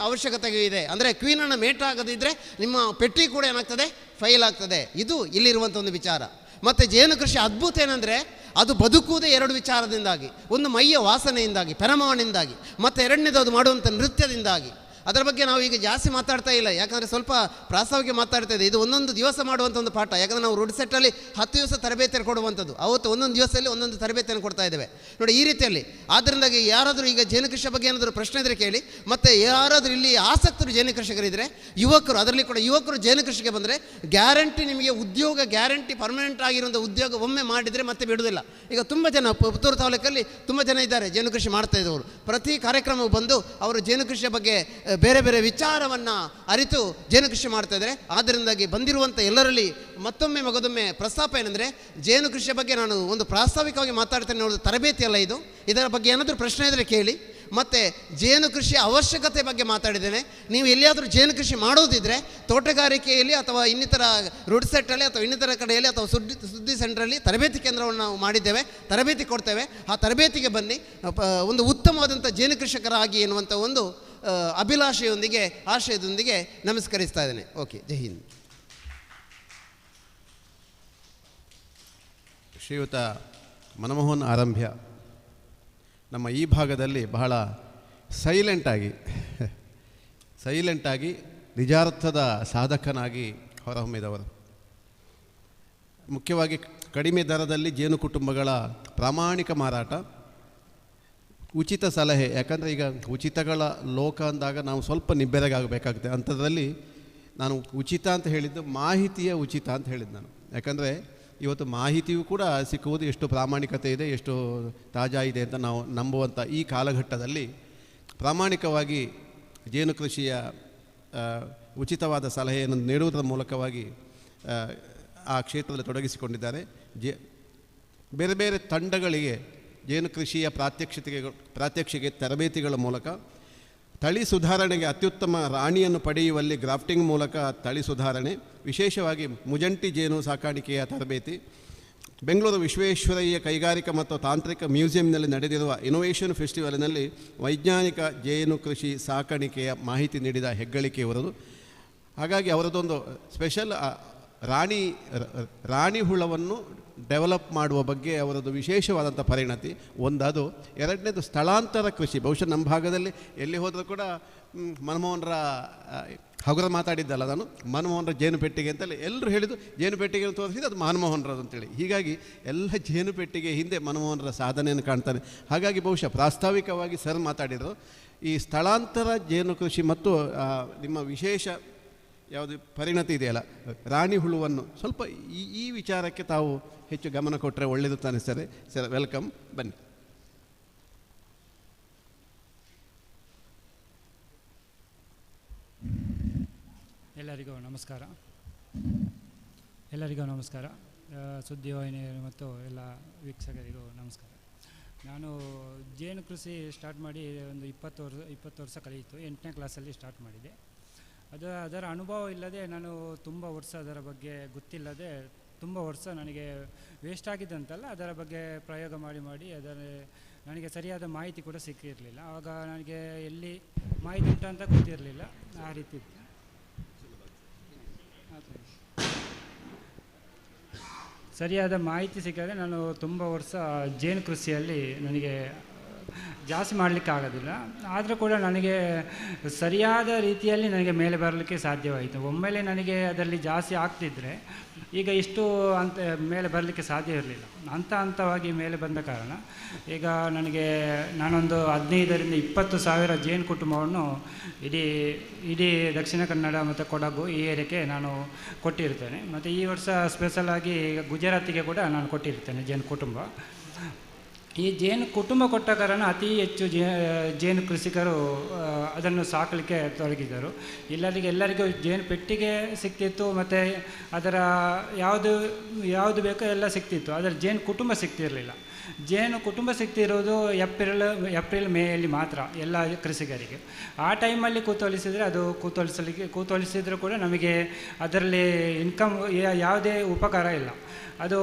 ಅವಶ್ಯಕತೆ ಇದೆ. ಅಂದರೆ ಕ್ವೀನನ್ನು ಮೇಟ್ ಆಗದಿದ್ದರೆ ನಿಮ್ಮ ಪೆಟ್ಟಿಗೆ ಕೂಡ ಏನಾಗ್ತದೆ, ಫೈಲ್ ಆಗ್ತದೆ. ಇದು ಇಲ್ಲಿರುವಂಥ ಒಂದು ವಿಚಾರ. ಮತ್ತು ಜೇನು ಕೃಷಿ ಅದ್ಭುತ ಏನಂದರೆ, ಅದು ಬದುಕುವುದೇ 2 ವಿಚಾರದಿಂದಾಗಿ. ಒಂದು ಮೈಯ ವಾಸನೆಯಿಂದಾಗಿ, ಪೆರಮಾಣಿಂದಾಗಿ, ಮತ್ತು 2ನೇದು ಅದು ಮಾಡುವಂಥ ನೃತ್ಯದಿಂದಾಗಿ. ಅದರ ಬಗ್ಗೆ ನಾವು ಈಗ ಜಾಸ್ತಿ ಮಾತಾಡ್ತಾ ಇಲ್ಲ, ಯಾಕಂದರೆ ಸ್ವಲ್ಪ ಪ್ರಾಸ್ತಾವಿಕ ಮಾತಾಡ್ತಾ ಇದೆ. ಇದು ಒಂದೊಂದು ದಿವಸ ಮಾಡುವಂಥ ಒಂದು ಪಾಠ. ಯಾಕಂದರೆ ನಾವು ರುಡ್ ಸೆಟ್ಟಲ್ಲಿ 10 ದಿವಸ ತರಬೇತಿಯನ್ನು ಕೊಡುವಂಥದ್ದು. ಅವತ್ತು ಒಂದೊಂದು ದಿವಸದಲ್ಲಿ ಒಂದೊಂದು ತರಬೇತಿಯನ್ನು ಕೊಡ್ತಾ ಇದ್ದೇವೆ ನೋಡಿ, ಈ ರೀತಿಯಲ್ಲಿ. ಆದ್ದರಿಂದಾಗಿ ಯಾರಾದರೂ ಈಗ ಜೇನು ಕೃಷಿಯ ಬಗ್ಗೆ ಏನಾದರೂ ಪ್ರಶ್ನೆ ಇದ್ದರೆ ಕೇಳಿ. ಮತ್ತು ಯಾರಾದರೂ ಇಲ್ಲಿ ಆಸಕ್ತರು ಜೇನು ಕೃಷಿಕರಿದ್ದರೆ, ಯುವಕರು, ಅದರಲ್ಲಿ ಕೂಡ ಯುವಕರು ಜೇನು ಕೃಷಿಗೆ ಬಂದರೆ ಗ್ಯಾರಂಟಿ ನಿಮಗೆ ಉದ್ಯೋಗ, ಗ್ಯಾರಂಟಿ ಪರ್ಮನೆಂಟ್ ಆಗಿರುವಂಥ ಉದ್ಯೋಗ ಒಮ್ಮೆ ಮಾಡಿದರೆ ಮತ್ತೆ ಬಿಡುವುದಿಲ್ಲ. ಈಗ ತುಂಬ ಜನ ಪುತ್ತೂರು ತಾಲೂಕಲ್ಲಿ ತುಂಬ ಜನ ಇದ್ದಾರೆ ಜೇನು ಕೃಷಿ ಮಾಡ್ತಾ ಇದ್ದವರು. ಪ್ರತಿ ಕಾರ್ಯಕ್ರಮವು ಬಂದು ಅವರು ಜೇನು ಕೃಷಿಯ ಬಗ್ಗೆ ಬೇರೆ ಬೇರೆ ವಿಚಾರವನ್ನು ಅರಿತು ಜೇನು ಕೃಷಿ ಮಾಡ್ತಾ ಇದ್ದಾರೆ. ಆದ್ದರಿಂದಾಗಿ ಬಂದಿರುವಂಥ ಎಲ್ಲರಲ್ಲಿ ಮತ್ತೊಮ್ಮೆ ಮಗದೊಮ್ಮೆ ಪ್ರಸ್ತಾಪ ಏನಂದರೆ, ಜೇನು ಕೃಷಿಯ ಬಗ್ಗೆ ನಾನು ಒಂದು ಪ್ರಾಸ್ತಾವಿಕವಾಗಿ ಮಾತಾಡ್ತೇನೆ ನೋಡೋದು, ತರಬೇತಿ ಅಲ್ಲ ಇದು. ಇದರ ಬಗ್ಗೆ ಏನಾದರೂ ಪ್ರಶ್ನೆ ಇದ್ದರೆ ಕೇಳಿ. ಮತ್ತು ಜೇನು ಕೃಷಿಯ ಅವಶ್ಯಕತೆ ಬಗ್ಗೆ ಮಾತಾಡಿದ್ದೇನೆ. ನೀವು ಎಲ್ಲಿಯಾದರೂ ಜೇನು ಕೃಷಿ ಮಾಡೋದಿದ್ದರೆ ತೋಟಗಾರಿಕೆಯಲ್ಲಿ ಅಥವಾ ಇನ್ನಿತರ ರುಡ್ ಸೆಟ್ಟಲ್ಲಿ ಅಥವಾ ಇನ್ನಿತರ ಕಡೆಯಲ್ಲಿ ಅಥವಾ ಸುದ್ದಿ ಸೆಂಟ್ರಲ್ಲಿ ತರಬೇತಿ ಕೇಂದ್ರವನ್ನು ನಾವು ಮಾಡಿದ್ದೇವೆ, ತರಬೇತಿ ಕೊಡ್ತೇವೆ. ಆ ತರಬೇತಿಗೆ ಬನ್ನಿ, ಒಂದು ಉತ್ತಮವಾದಂಥ ಜೇನು ಕೃಷಿಕರಾಗಿ ಎನ್ನುವಂಥ ಒಂದು ಅಭಿಲಾಷೆಯೊಂದಿಗೆ, ಆಶಯದೊಂದಿಗೆ ನಮಸ್ಕರಿಸ್ತಾ ಇದ್ದೇನೆ. ಓಕೆ, ಜೈ ಹಿಂದ್. ಶ್ರೀಯುತ ಮನಮೋಹನ್ ಆರಂಭ್ಯ ನಮ್ಮ ಈ ಭಾಗದಲ್ಲಿ ಬಹಳ ಸೈಲೆಂಟಾಗಿ ನಿಜಾರ್ಥದ ಸಾಧಕನಾಗಿ ಹೊರಹೊಮ್ಮಿದವರು. ಮುಖ್ಯವಾಗಿ ಕಡಿಮೆ ದರದಲ್ಲಿ ಜೇನು ಕುಟುಂಬಗಳ ಪ್ರಾಮಾಣಿಕ ಮಾರಾಟ, ಉಚಿತ ಸಲಹೆ. ಯಾಕಂದರೆ ಈಗ ಉಚಿತಗಳ ಲೋಕ ಅಂದಾಗ ನಾವು ಸ್ವಲ್ಪ ನಿಬ್ಬೆರಗಾಗಬೇಕಾಗುತ್ತೆ. ಅಂಥದ್ರಲ್ಲಿ ನಾನು ಉಚಿತ ಅಂತ ಹೇಳಿದ್ದು ಮಾಹಿತಿಯ ಉಚಿತ ಅಂತ ಹೇಳಿದ್ದು ನಾನು. ಯಾಕಂದರೆ ಇವತ್ತು ಮಾಹಿತಿಯೂ ಕೂಡ ಸಿಕ್ಕುವುದು ಎಷ್ಟು ಪ್ರಾಮಾಣಿಕತೆ ಇದೆ, ಎಷ್ಟು ತಾಜಾ ಇದೆ ಅಂತ ನಾವು ನಂಬುವಂಥ ಈ ಕಾಲಘಟ್ಟದಲ್ಲಿ ಪ್ರಾಮಾಣಿಕವಾಗಿ ಜೇನು ಕೃಷಿಯ ಉಚಿತವಾದ ಸಲಹೆಯನ್ನು ನೀಡುವುದರ ಮೂಲಕವಾಗಿ ಆ ಕ್ಷೇತ್ರದಲ್ಲಿ ತೊಡಗಿಸಿಕೊಂಡಿದ್ದಾರೆ. ಬೇರೆ ಬೇರೆ ತಂಡಗಳಿಗೆ ಜೇನು ಕೃಷಿಯ ಪ್ರಾತ್ಯಕ್ಷಿಕೆ ತರಬೇತಿಗಳ ಮೂಲಕ ತಳಿ ಸುಧಾರಣೆಗೆ ಅತ್ಯುತ್ತಮ ರಾಣಿಯನ್ನು ಪಡೆಯುವಲ್ಲಿ ಗ್ರಾಫ್ಟಿಂಗ್ ಮೂಲಕ ತಳಿ ಸುಧಾರಣೆ, ವಿಶೇಷವಾಗಿ ಮುಜಂಟಿ ಜೇನು ಸಾಕಾಣಿಕೆಯ ತರಬೇತಿ, ಬೆಂಗಳೂರು ವಿಶ್ವೇಶ್ವರಯ್ಯ ಕೈಗಾರಿಕಾ ಮತ್ತು ತಾಂತ್ರಿಕ ಮ್ಯೂಸಿಯಂನಲ್ಲಿ ನಡೆದಿರುವ ಇನೋವೇಷನ್ ಫೆಸ್ಟಿವಲ್ನಲ್ಲಿ ವೈಜ್ಞಾನಿಕ ಜೇನು ಕೃಷಿ ಸಾಕಾಣಿಕೆಯ ಮಾಹಿತಿ ನೀಡಿದ ಹೆಗ್ಗಳಿಕೆ ಇವರದು. ಹಾಗಾಗಿ ಅವರದೊಂದು ಸ್ಪೆಷಲ್ ರಾಣಿ ಹುಳವನ್ನು ಡೆವಲಪ್ ಮಾಡುವ ಬಗ್ಗೆ ಅವರದ್ದು ವಿಶೇಷವಾದಂಥ ಪರಿಣತಿ ಒಂದದು. ಎರಡನೇದು ಸ್ಥಳಾಂತರ ಕೃಷಿ. ಬಹುಶಃ ನಮ್ಮ ಭಾಗದಲ್ಲಿ ಎಲ್ಲಿ ಹೋದರೂ ಕೂಡ ಮನಮೋಹನರ ಹಗುರ ಮಾತಾಡಿದ್ದಲ್ಲ ನಾನು, ಮನಮೋಹನರ ಜೇನು ಪೆಟ್ಟಿಗೆ ಅಂತೇಳಿ ಎಲ್ಲರೂ ಹೇಳಿದ್ದು, ಜೇನು ಪೆಟ್ಟಿಗೆ ತೋರಿಸಿದ್ದು ಅದು ಮನಮೋಹನರದು ಅಂತೇಳಿ. ಹೀಗಾಗಿ ಎಲ್ಲ ಜೇನು ಪೆಟ್ಟಿಗೆ ಹಿಂದೆ ಮನಮೋಹನರ ಸಾಧನೆಯನ್ನು ಕಾಣ್ತಾನೆ. ಹಾಗಾಗಿ ಬಹುಶಃ ಪ್ರಾಸ್ತಾವಿಕವಾಗಿ ಸರ್ ಮಾತಾಡಿದರು. ಈ ಸ್ಥಳಾಂತರ ಜೇನು ಕೃಷಿ ಮತ್ತು ನಿಮ್ಮ ವಿಶೇಷ ಯಾವುದು ಪರಿಣತಿ ಇದೆಯಲ್ಲ ರಾಣಿ ಹುಳುವನ್ನು ಸ್ವಲ್ಪ ಈ ವಿಚಾರಕ್ಕೆ ತಾವು ಹೆಚ್ಚು ಗಮನ ಕೊಟ್ಟರೆ ಒಳ್ಳೆಯದು ತಾನೆ ಸರ್. ಸರ್ ವೆಲ್ಕಮ್, ಬನ್ನಿ. ಎಲ್ಲರಿಗೂ ನಮಸ್ಕಾರ. ಸುದ್ದಿವಾಹಿನಿ ಮತ್ತು ಎಲ್ಲ ವೀಕ್ಷಕರಿಗೂ ನಮಸ್ಕಾರ. ನಾನು ಜೇನು ಕೃಷಿ ಸ್ಟಾರ್ಟ್ ಮಾಡಿ ಒಂದು 20 ವರ್ಷ ಕಳೆಯಿತು. 8ನೇ ಕ್ಲಾಸಲ್ಲಿ ಸ್ಟಾರ್ಟ್ ಮಾಡಿದೆ. ಅದರ ಅನುಭವ ಇಲ್ಲದೆ ನಾನು ತುಂಬ ವರ್ಷ ಅದರ ಬಗ್ಗೆ ಗೊತ್ತಿಲ್ಲದೆ ತುಂಬ ವರ್ಷ ನನಗೆ ವೇಸ್ಟ್ ಆಗಿದ್ದಂತಲ್ಲ, ಅದರ ಬಗ್ಗೆ ಪ್ರಯೋಗ ಮಾಡಿ ನನಗೆ ಸರಿಯಾದ ಮಾಹಿತಿ ಕೂಡ ಸಿಕ್ಕಿರಲಿಲ್ಲ. ಆವಾಗ ನನಗೆ ಎಲ್ಲಿ ಮಾಹಿತಿ ಉಂಟಂತ ಗೊತ್ತಿರಲಿಲ್ಲ. ಆ ರೀತಿ ಸರಿಯಾದ ಮಾಹಿತಿ ಸಿಕ್ಕದೆ ನಾನು ತುಂಬ ವರ್ಷ ಜೇನು ಕೃಷಿಯಲ್ಲಿ ನನಗೆ ಜಾಸ್ತಿ ಮಾಡಲಿಕ್ಕೆ ಆಗೋದಿಲ್ಲ. ಆದರೂ ಕೂಡ ನನಗೆ ಸರಿಯಾದ ರೀತಿಯಲ್ಲಿ ನನಗೆ ಮೇಲೆ ಬರಲಿಕ್ಕೆ ಸಾಧ್ಯವಾಯಿತು. ಒಮ್ಮೆಲೆ ನನಗೆ ಅದರಲ್ಲಿ ಜಾಸ್ತಿ ಆಗ್ತಿದ್ದರೆ ಈಗ ಇಷ್ಟು ಅಂತ ಮೇಲೆ ಬರಲಿಕ್ಕೆ ಸಾಧ್ಯ ಇರಲಿಲ್ಲ. ಹಂತವಾಗಿ ಮೇಲೆ ಬಂದ ಕಾರಣ ಈಗ ನಾನೊಂದು 15,000-20 ಸಾವಿರ ಜೇನು ಕುಟುಂಬವನ್ನು ಇಡೀ ದಕ್ಷಿಣ ಕನ್ನಡ ಮತ್ತು ಕೊಡಗು ಈ ಏರಿಯಾಕ್ಕೆ ನಾನು ಕೊಟ್ಟಿರ್ತೇನೆ. ಮತ್ತು ಈ ವರ್ಷ ಸ್ಪೆಷಲಾಗಿ ಗುಜರಾತಿಗೆ ಕೂಡ ನಾನು ಕೊಟ್ಟಿರ್ತೇನೆ ಜೇನು ಕುಟುಂಬ. ಈ ಜೇನು ಕುಟುಂಬ ಕೊಟ್ಟ ಕಾರಣ ಅತಿ ಹೆಚ್ಚು ಜೇನು ಕೃಷಿಕರು ಅದನ್ನು ಸಾಕಲಿಕ್ಕೆ ತೊಡಗಿದರು. ಎಲ್ಲರಿಗೂ ಜೇನು ಪೆಟ್ಟಿಗೆ ಸಿಕ್ತಿತ್ತು, ಮತ್ತು ಅದರ ಯಾವುದು ಬೇಕೋ ಎಲ್ಲ ಸಿಕ್ತಿತ್ತು. ಅದರ ಜೇನು ಕುಟುಂಬ ಸಿಗ್ತಿರಲಿಲ್ಲ. ಜೇನು ಕುಟುಂಬ ಸಿಗ್ತಿರೋದು ಏಪ್ರಿಲ್ ಮೇಯಲ್ಲಿ ಮಾತ್ರ ಎಲ್ಲ ಕೃಷಿಕರಿಗೆ. ಆ ಟೈಮಲ್ಲಿ ಕೂತೊಲಿಸಿದರೂ ಕೂಡ ನಮಗೆ ಅದರಲ್ಲಿ ಇನ್ಕಮ್ ಯಾವುದೇ ಉಪಕಾರ ಇಲ್ಲ. ಅದು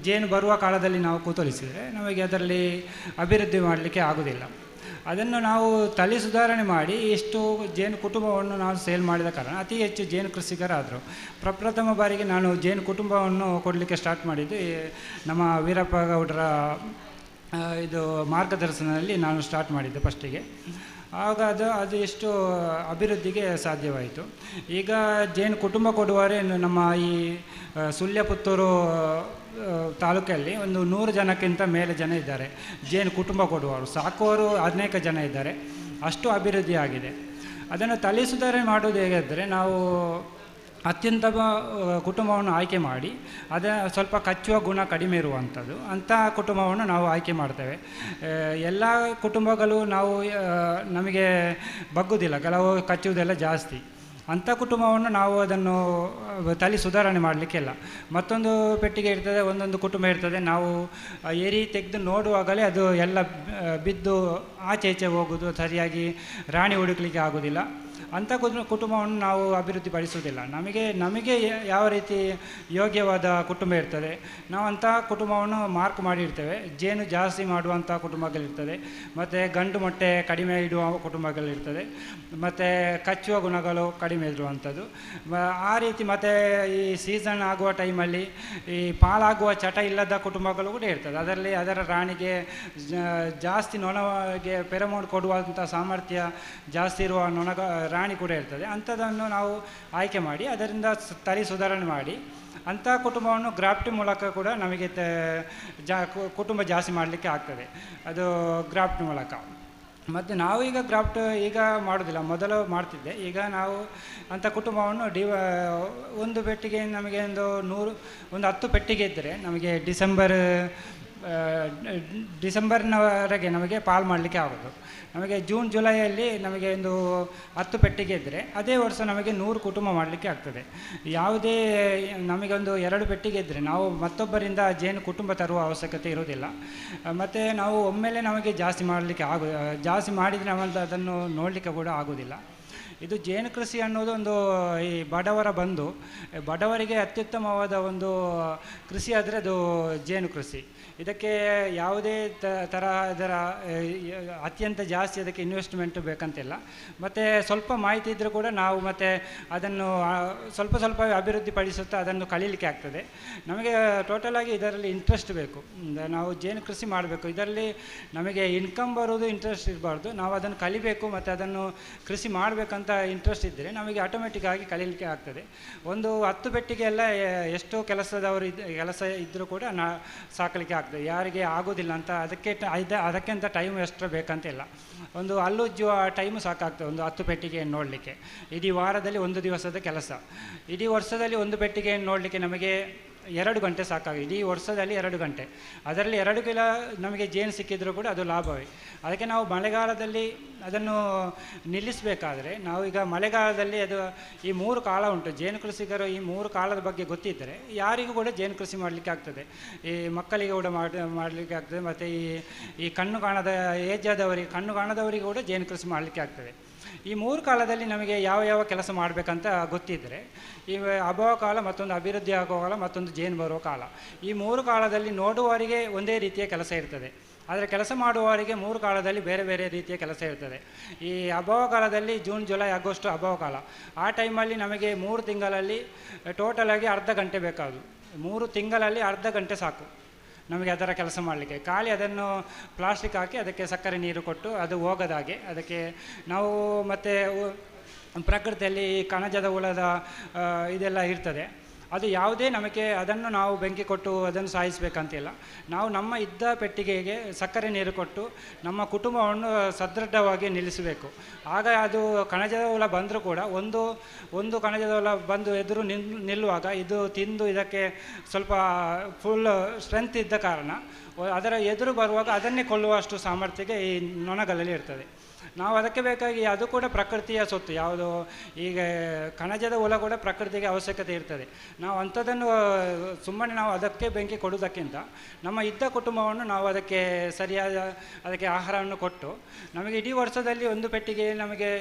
ಜೇನು ಬರುವ ಕಾಲದಲ್ಲಿ ನಾವು ಕೂತೊಲಿಸಿದರೆ ನಮಗೆ ಅದರಲ್ಲಿ ಅಭಿವೃದ್ಧಿ ಮಾಡಲಿಕ್ಕೆ ಆಗೋದಿಲ್ಲ. ಅದನ್ನು ನಾವು ತಲೆ ಸುಧಾರಣೆ ಮಾಡಿ ಇಷ್ಟು ಜೇನು ಕುಟುಂಬವನ್ನು ನಾವು ಸೇಲ್ ಮಾಡಿದ ಕಾರಣ ಅತಿ ಹೆಚ್ಚು ಜೇನು ಕೃಷಿಕರಾದರು. ಪ್ರಪ್ರಥಮ ಬಾರಿಗೆ ನಾನು ಜೇನು ಕುಟುಂಬವನ್ನು ಕೊಡಲಿಕ್ಕೆ ಸ್ಟಾರ್ಟ್ ಮಾಡಿದ್ದು ನಮ್ಮ ವೀರಪ್ಪ ಗೌಡರ ಮಾರ್ಗದರ್ಶನದಲ್ಲಿ ನಾನು ಸ್ಟಾರ್ಟ್ ಮಾಡಿದ್ದೆ ಫಸ್ಟಿಗೆ. ಆಗ ಅದು ಎಷ್ಟು ಅಭಿವೃದ್ಧಿಗೆ ಸಾಧ್ಯವಾಯಿತು. ಈಗ ಜೇನು ಕುಟುಂಬ ಕೊಡುವವರೇ ನಮ್ಮ ಈ ಸುಳ್ಯ ಪುತ್ತೂರು ತಾಲೂಕಲ್ಲಿ ಒಂದು 100 ಜನಕ್ಕಿಂತ ಮೇಲೆ ಜನ ಇದ್ದಾರೆ. ಜೇನು ಕುಟುಂಬ ಕೊಡುವವರು ಸಾಕುವವರು ಅನೇಕ ಜನ ಇದ್ದಾರೆ. ಅಷ್ಟು ಅಭಿವೃದ್ಧಿ ಆಗಿದೆ. ಅದನ್ನು ತಲೆ ಸುಧಾರಣೆ ಮಾಡೋದು ಹೇಗೆಂದರೆ, ನಾವು ಅತ್ಯಂತ ಕುಟುಂಬವನ್ನು ಆಯ್ಕೆ ಮಾಡಿ ಸ್ವಲ್ಪ ಕಚ್ಚುವ ಗುಣ ಕಡಿಮೆ ಇರುವಂಥದ್ದು ಅಂಥ ಕುಟುಂಬವನ್ನು ನಾವು ಆಯ್ಕೆ ಮಾಡ್ತೇವೆ. ಎಲ್ಲ ಕುಟುಂಬಗಳು ನಮಗೆ ಬಗ್ಗುವುದಿಲ್ಲ, ಕೆಲವು ಕಚ್ಚುವುದೆಲ್ಲ ಜಾಸ್ತಿ. ಅಂಥ ಕುಟುಂಬವನ್ನು ನಾವು ಅದನ್ನು ತಲೆ ಸುಧಾರಣೆ ಮಾಡಲಿಕ್ಕಿಲ್ಲ. ಮತ್ತೊಂದು ಪೆಟ್ಟಿಗೆ ಇರ್ತದೆ, ಒಂದೊಂದು ಕುಟುಂಬ ಇರ್ತದೆ, ನಾವು ಏರಿ ತೆಗೆದು ನೋಡುವಾಗಲೇ ಅದು ಎಲ್ಲ ಬಿದ್ದು ಆಚೆ ಹೋಗೋದು, ಸರಿಯಾಗಿ ರಾಣಿ ಹುಡುಕಲಿಕ್ಕೆ ಆಗೋದಿಲ್ಲ. ಅಂಥ ಕುಟುಂಬವನ್ನು ನಾವು ಅಭಿವೃದ್ಧಿಪಡಿಸುವುದಿಲ್ಲ. ನಮಗೆ ಯಾವ ರೀತಿ ಯೋಗ್ಯವಾದ ಕುಟುಂಬ ಇರ್ತದೆ, ನಾವು ಅಂಥ ಕುಟುಂಬವನ್ನು ಮಾರ್ಕ್ ಮಾಡಿರ್ತೇವೆ. ಜೇನು ಜಾಸ್ತಿ ಮಾಡುವಂಥ ಕುಟುಂಬಗಳಿರ್ತದೆ, ಮತ್ತು ಗಂಡು ಮೊಟ್ಟೆ ಕಡಿಮೆ ಇಡುವ ಕುಟುಂಬಗಳಿರ್ತದೆ, ಮತ್ತು ಕಚ್ಚುವ ಗುಣಗಳು ಕಡಿಮೆ ಇರುವಂಥದ್ದು ಆ ರೀತಿ. ಮತ್ತು ಈ ಸೀಸನ್ ಆಗುವ ಟೈಮಲ್ಲಿ ಈ ಪಾಲಾಗುವ ಚಟ ಇಲ್ಲದ ಕುಟುಂಬಗಳು ಕೂಡ ಇರ್ತದೆ. ಅದರ ರಾಣಿಗೆ ಜಾಸ್ತಿ ನೊಣಗೆ ಪೆರಮೋನ್ ಕೊಡುವಂಥ ಸಾಮರ್ಥ್ಯ ಜಾಸ್ತಿ ಇರುವ ರಾಣಿ ಕೂಡ ಇರ್ತದೆ. ಅಂಥದ್ದನ್ನು ನಾವು ಆಯ್ಕೆ ಮಾಡಿ ಅದರಿಂದ ತಲೆ ಸುಧಾರಣೆ ಮಾಡಿ ಅಂಥ ಕುಟುಂಬವನ್ನು ಗ್ರಾಫ್ಟಿಂಗ್ ಮೂಲಕ ಕೂಡ ನಮಗೆ ಕುಟುಂಬ ಜಾಸ್ತಿ ಮಾಡಲಿಕ್ಕೆ ಆಗ್ತದೆ, ಅದು ಗ್ರಾಫ್ಟ್ ಮೂಲಕ. ಮತ್ತು ನಾವು ಈಗ ಗ್ರಾಫ್ಟ್ ಈಗ ಮಾಡೋದಿಲ್ಲ, ಮೊದಲು ಮಾಡ್ತಿದ್ದೆ. ಈಗ ನಾವು ಅಂಥ ಕುಟುಂಬವನ್ನು ಒಂದು ಪೆಟ್ಟಿಗೆ ನಮಗೆ ಒಂದು 10 ಪೆಟ್ಟಿಗೆ ಇದ್ದರೆ ನಮಗೆ ಡಿಸೆಂಬರ್ನವರೆಗೆ ನಮಗೆ ಪಾಲ್ ಮಾಡಲಿಕ್ಕೆ ಆಗೋದು. ನಮಗೆ ಜೂನ್ ಜುಲೈಯಲ್ಲಿ ನಮಗೆ ಒಂದು 10 ಪೆಟ್ಟಿಗೆ ಇದ್ದರೆ ಅದೇ ವರ್ಷ ನಮಗೆ 100 ಕುಟುಂಬ ಮಾಡಲಿಕ್ಕೆ ಆಗ್ತದೆ. ಯಾವುದೇ ನಮಗೆ ಒಂದು 2 ಪೆಟ್ಟಿಗೆ ಇದ್ದರೆ ನಾವು ಮತ್ತೊಬ್ಬರಿಂದ ಜೇನು ಕುಟುಂಬ ತರುವ ಅವಶ್ಯಕತೆ ಇರೋದಿಲ್ಲ. ಮತ್ತು ನಾವು ಒಮ್ಮೆಲೆ ನಮಗೆ ಜಾಸ್ತಿ ಮಾಡಿದರೆ ನಮಗೆ ಅದನ್ನು ನೋಡಲಿಕ್ಕೆ ಕೂಡ ಆಗೋದಿಲ್ಲ. ಇದು ಜೇನು ಕೃಷಿ ಅನ್ನೋದು ಒಂದು ಈ ಬಡವರ ಬಂಧು, ಬಡವರಿಗೆ ಅತ್ಯುತ್ತಮವಾದ ಒಂದು ಕೃಷಿ ಆದರೆ ಅದು ಜೇನು ಕೃಷಿ. ಇದಕ್ಕೆ ಯಾವುದೇ ಥರ ಇದರ ಅತ್ಯಂತ ಜಾಸ್ತಿ ಅದಕ್ಕೆ ಇನ್ವೆಸ್ಟ್ಮೆಂಟ್ ಬೇಕಂತಿಲ್ಲ. ಮತ್ತು ಸ್ವಲ್ಪ ಮಾಹಿತಿ ಇದ್ದರೂ ಕೂಡ ನಾವು ಮತ್ತು ಅದನ್ನು ಸ್ವಲ್ಪ ಸ್ವಲ್ಪ ಅಭಿವೃದ್ಧಿ ಪಡಿಸುತ್ತಾ ಅದನ್ನು ಕಲೀಲಿಕ್ಕೆ ಆಗ್ತದೆ. ನಮಗೆ ಟೋಟಲಾಗಿ ಇದರಲ್ಲಿ ಇಂಟ್ರೆಸ್ಟ್ ಬೇಕು. ನಾವು ಜೇನು ಕೃಷಿ ಮಾಡಬೇಕು, ಇದರಲ್ಲಿ ನಮಗೆ ಇನ್ಕಮ್ ಬರೋದು ಇಂಟ್ರೆಸ್ಟ್ ಇರಬಾರ್ದು. ನಾವು ಅದನ್ನು ಕಲಿಬೇಕು ಮತ್ತು ಅದನ್ನು ಕೃಷಿ ಮಾಡಬೇಕಂತ ಇಂಟ್ರೆಸ್ಟ್ ಇದ್ದರೆ ನಮಗೆ ಆಟೋಮೆಟಿಕ್ ಆಗಿ ಕಲೀಲಿಕ್ಕೆ ಆಗ್ತದೆ. ಒಂದು 10 ಪೆಟ್ಟಿಗೆ ಎಲ್ಲ ಎಷ್ಟೋ ಕೆಲಸದವರು ಕೆಲಸ ಇದ್ದರೂ ಕೂಡ ಸಾಕಲಿಕ್ಕೆ ಆಗ್ತದೆ. ಯಾರಿಗೆ ಆಗೋದಿಲ್ಲ ಅಂತ ಅದಕ್ಕಿಂತ ಟೈಮ್ ಎಕ್ಸ್ಟ್ರಾ ಬೇಕಂತಿಲ್ಲ. ಒಂದು ಹಲ್ಲುಜ್ಜುವ ಟೈಮು ಸಾಕಾಗ್ತದೆ ಒಂದು 10 ಪೆಟ್ಟಿಗೆಯನ್ನು ನೋಡಲಿಕ್ಕೆ. ಇಡೀ ವಾರದಲ್ಲಿ 1 ದಿವಸದ ಕೆಲಸ. ಇಡೀ ವರ್ಷದಲ್ಲಿ 1 ಪೆಟ್ಟಿಗೆಯನ್ನು ನೋಡಲಿಕ್ಕೆ ನಮಗೆ 2 ಗಂಟೆ ಸಾಕಾಗಿದೆ. ಇಡೀ ವರ್ಷದಲ್ಲಿ 2 ಗಂಟೆ. ಅದರಲ್ಲಿ 2 ಕಿಲೋ ನಮಗೆ ಜೇನು ಸಿಕ್ಕಿದರೂ ಕೂಡ ಅದು ಲಾಭವೇ. ಅದಕ್ಕೆ ನಾವು ಮಳೆಗಾಲದಲ್ಲಿ ಅದನ್ನು ನಿಲ್ಲಿಸಬೇಕಾದ್ರೆ ನಾವು ಈಗ ಮಳೆಗಾಲದಲ್ಲಿ ಅದು ಈ 3 ಕಾಲ ಉಂಟು. ಜೇನು ಕೃಷಿಕರು ಈ 3 ಕಾಲದ ಬಗ್ಗೆ ಗೊತ್ತಿದ್ದರೆ ಯಾರಿಗೂ ಕೂಡ ಜೇನು ಕೃಷಿ ಮಾಡಲಿಕ್ಕೆ ಆಗ್ತದೆ. ಈ ಮಕ್ಕಳಿಗೆ ಕೂಡ ಮಾಡಲಿಕ್ಕೆ ಆಗ್ತದೆ. ಮತ್ತು ಈ ಕಣ್ಣು ಕಾಣದ ಏಜ್ ಆದವರಿಗೆ, ಕಣ್ಣು ಕಾಣದವರಿಗೆ ಕೂಡ ಜೇನು ಕೃಷಿ ಮಾಡಲಿಕ್ಕೆ ಆಗ್ತದೆ. ಈ 3 ಕಾಲದಲ್ಲಿ ನಮಗೆ ಯಾವ ಯಾವ ಕೆಲಸ ಮಾಡಬೇಕಂತ ಗೊತ್ತಿದ್ದರೆ, ಈ ಅಭಾವ ಕಾಲ, ಮತ್ತೊಂದು ಅಭಿವೃದ್ಧಿ ಆಗುವ ಕಾಲ, ಮತ್ತೊಂದು ಜೇನು ಬರುವ ಕಾಲ, ಈ 3 ಕಾಲದಲ್ಲಿ ನೋಡುವವರಿಗೆ ಒಂದೇ ರೀತಿಯ ಕೆಲಸ ಇರ್ತದೆ. ಆದರೆ ಕೆಲಸ ಮಾಡುವವರಿಗೆ 3 ಕಾಲದಲ್ಲಿ ಬೇರೆ ಬೇರೆ ರೀತಿಯ ಕೆಲಸ ಇರ್ತದೆ. ಈ ಅಭಾವ ಕಾಲದಲ್ಲಿ ಜೂನ್, ಜುಲೈ, ಆಗಸ್ಟ್ ಅಭಾವ ಕಾಲ. ಆ ಟೈಮಲ್ಲಿ ನಮಗೆ 3 ತಿಂಗಳಲ್ಲಿ ಟೋಟಲಾಗಿ ಅರ್ಧ ಗಂಟೆ ಬೇಕಾದು. 3 ತಿಂಗಳಲ್ಲಿ ಅರ್ಧ ಗಂಟೆ ಸಾಕು ನಮಗೆ ಅದರ ಕೆಲಸ ಮಾಡಲಿಕ್ಕೆ. ಖಾಲಿ ಅದನ್ನು ಪ್ಲಾಸ್ಟಿಕ್ ಹಾಕಿ ಅದಕ್ಕೆ ಸಕ್ಕರೆ ನೀರು ಕೊಟ್ಟು ಅದು ಹೋಗದಾಗೆ ಅದಕ್ಕೆ ನಾವು ಮತ್ತು ಪ್ರಕೃತಿಯಲ್ಲಿ ಕಣಜದ ಹುಳದ ಇದೆಲ್ಲ ಇರ್ತದೆ. ಅದು ಯಾವುದೇ ನಮಗೆ ಅದನ್ನು ನಾವು ಬೆಂಕಿ ಕೊಟ್ಟು ಅದನ್ನು ಸಾಯಿಸಬೇಕಂತಿಲ್ಲ. ನಾವು ನಮ್ಮ ಇದ್ದ ಪೆಟ್ಟಿಗೆಗೆ ಸಕ್ಕರೆ ನೀರು ಕೊಟ್ಟು ನಮ್ಮ ಕುಟುಂಬವನ್ನು ಸದೃಢವಾಗಿ ನಿಲ್ಲಿಸಬೇಕು. ಆಗ ಅದು ಕಣಜದ ಹುಳ ಬಂದರೂ ಕೂಡ ಒಂದು ಕಣಜದ ಹುಳ ಬಂದು ಎದುರು ನಿಲ್ಲುವಾಗ ಇದು ತಿಂದು ಇದಕ್ಕೆ ಸ್ವಲ್ಪ ಫುಲ್ ಸ್ಟ್ರೆಂತ್ ಇದ್ದ ಕಾರಣ ಅದರ ಎದುರು ಬರುವಾಗ ಅದನ್ನೇ ಕೊಲ್ಲುವಷ್ಟು ಸಾಮರ್ಥ್ಯಕ್ಕೆ ಈ ನೊಣಗಳಲ್ಲಿ ಇರ್ತದೆ. ನಾವು ಅದಕ್ಕೆ ಬೇಕಾಗಿ ಅದು ಕೂಡ ಪ್ರಕೃತಿಯ ಸೊತ್ತು. ಯಾವುದು ಈಗ ಕಣಜದ ಹುಳ ಕೂಡ ಪ್ರಕೃತಿಗೆ ಅವಶ್ಯಕತೆ ಇರ್ತದೆ. ನಾವು ಅಂಥದ್ದನ್ನು ಸುಮ್ಮನೆ ನಾವು ಅದಕ್ಕೆ ಬೆಂಕಿ ಕೊಡುವುದಕ್ಕಿಂತ ನಮ್ಮ ಇದ್ದ ಕುಟುಂಬವನ್ನು ನಾವು ಅದಕ್ಕೆ ಸರಿಯಾದ ಅದಕ್ಕೆ ಆಹಾರವನ್ನು ಕೊಟ್ಟು ನಮಗೆ ಇಡೀ ವರ್ಷದಲ್ಲಿ 1 ಪೆಟ್ಟಿಗೆ ನಮಗೆ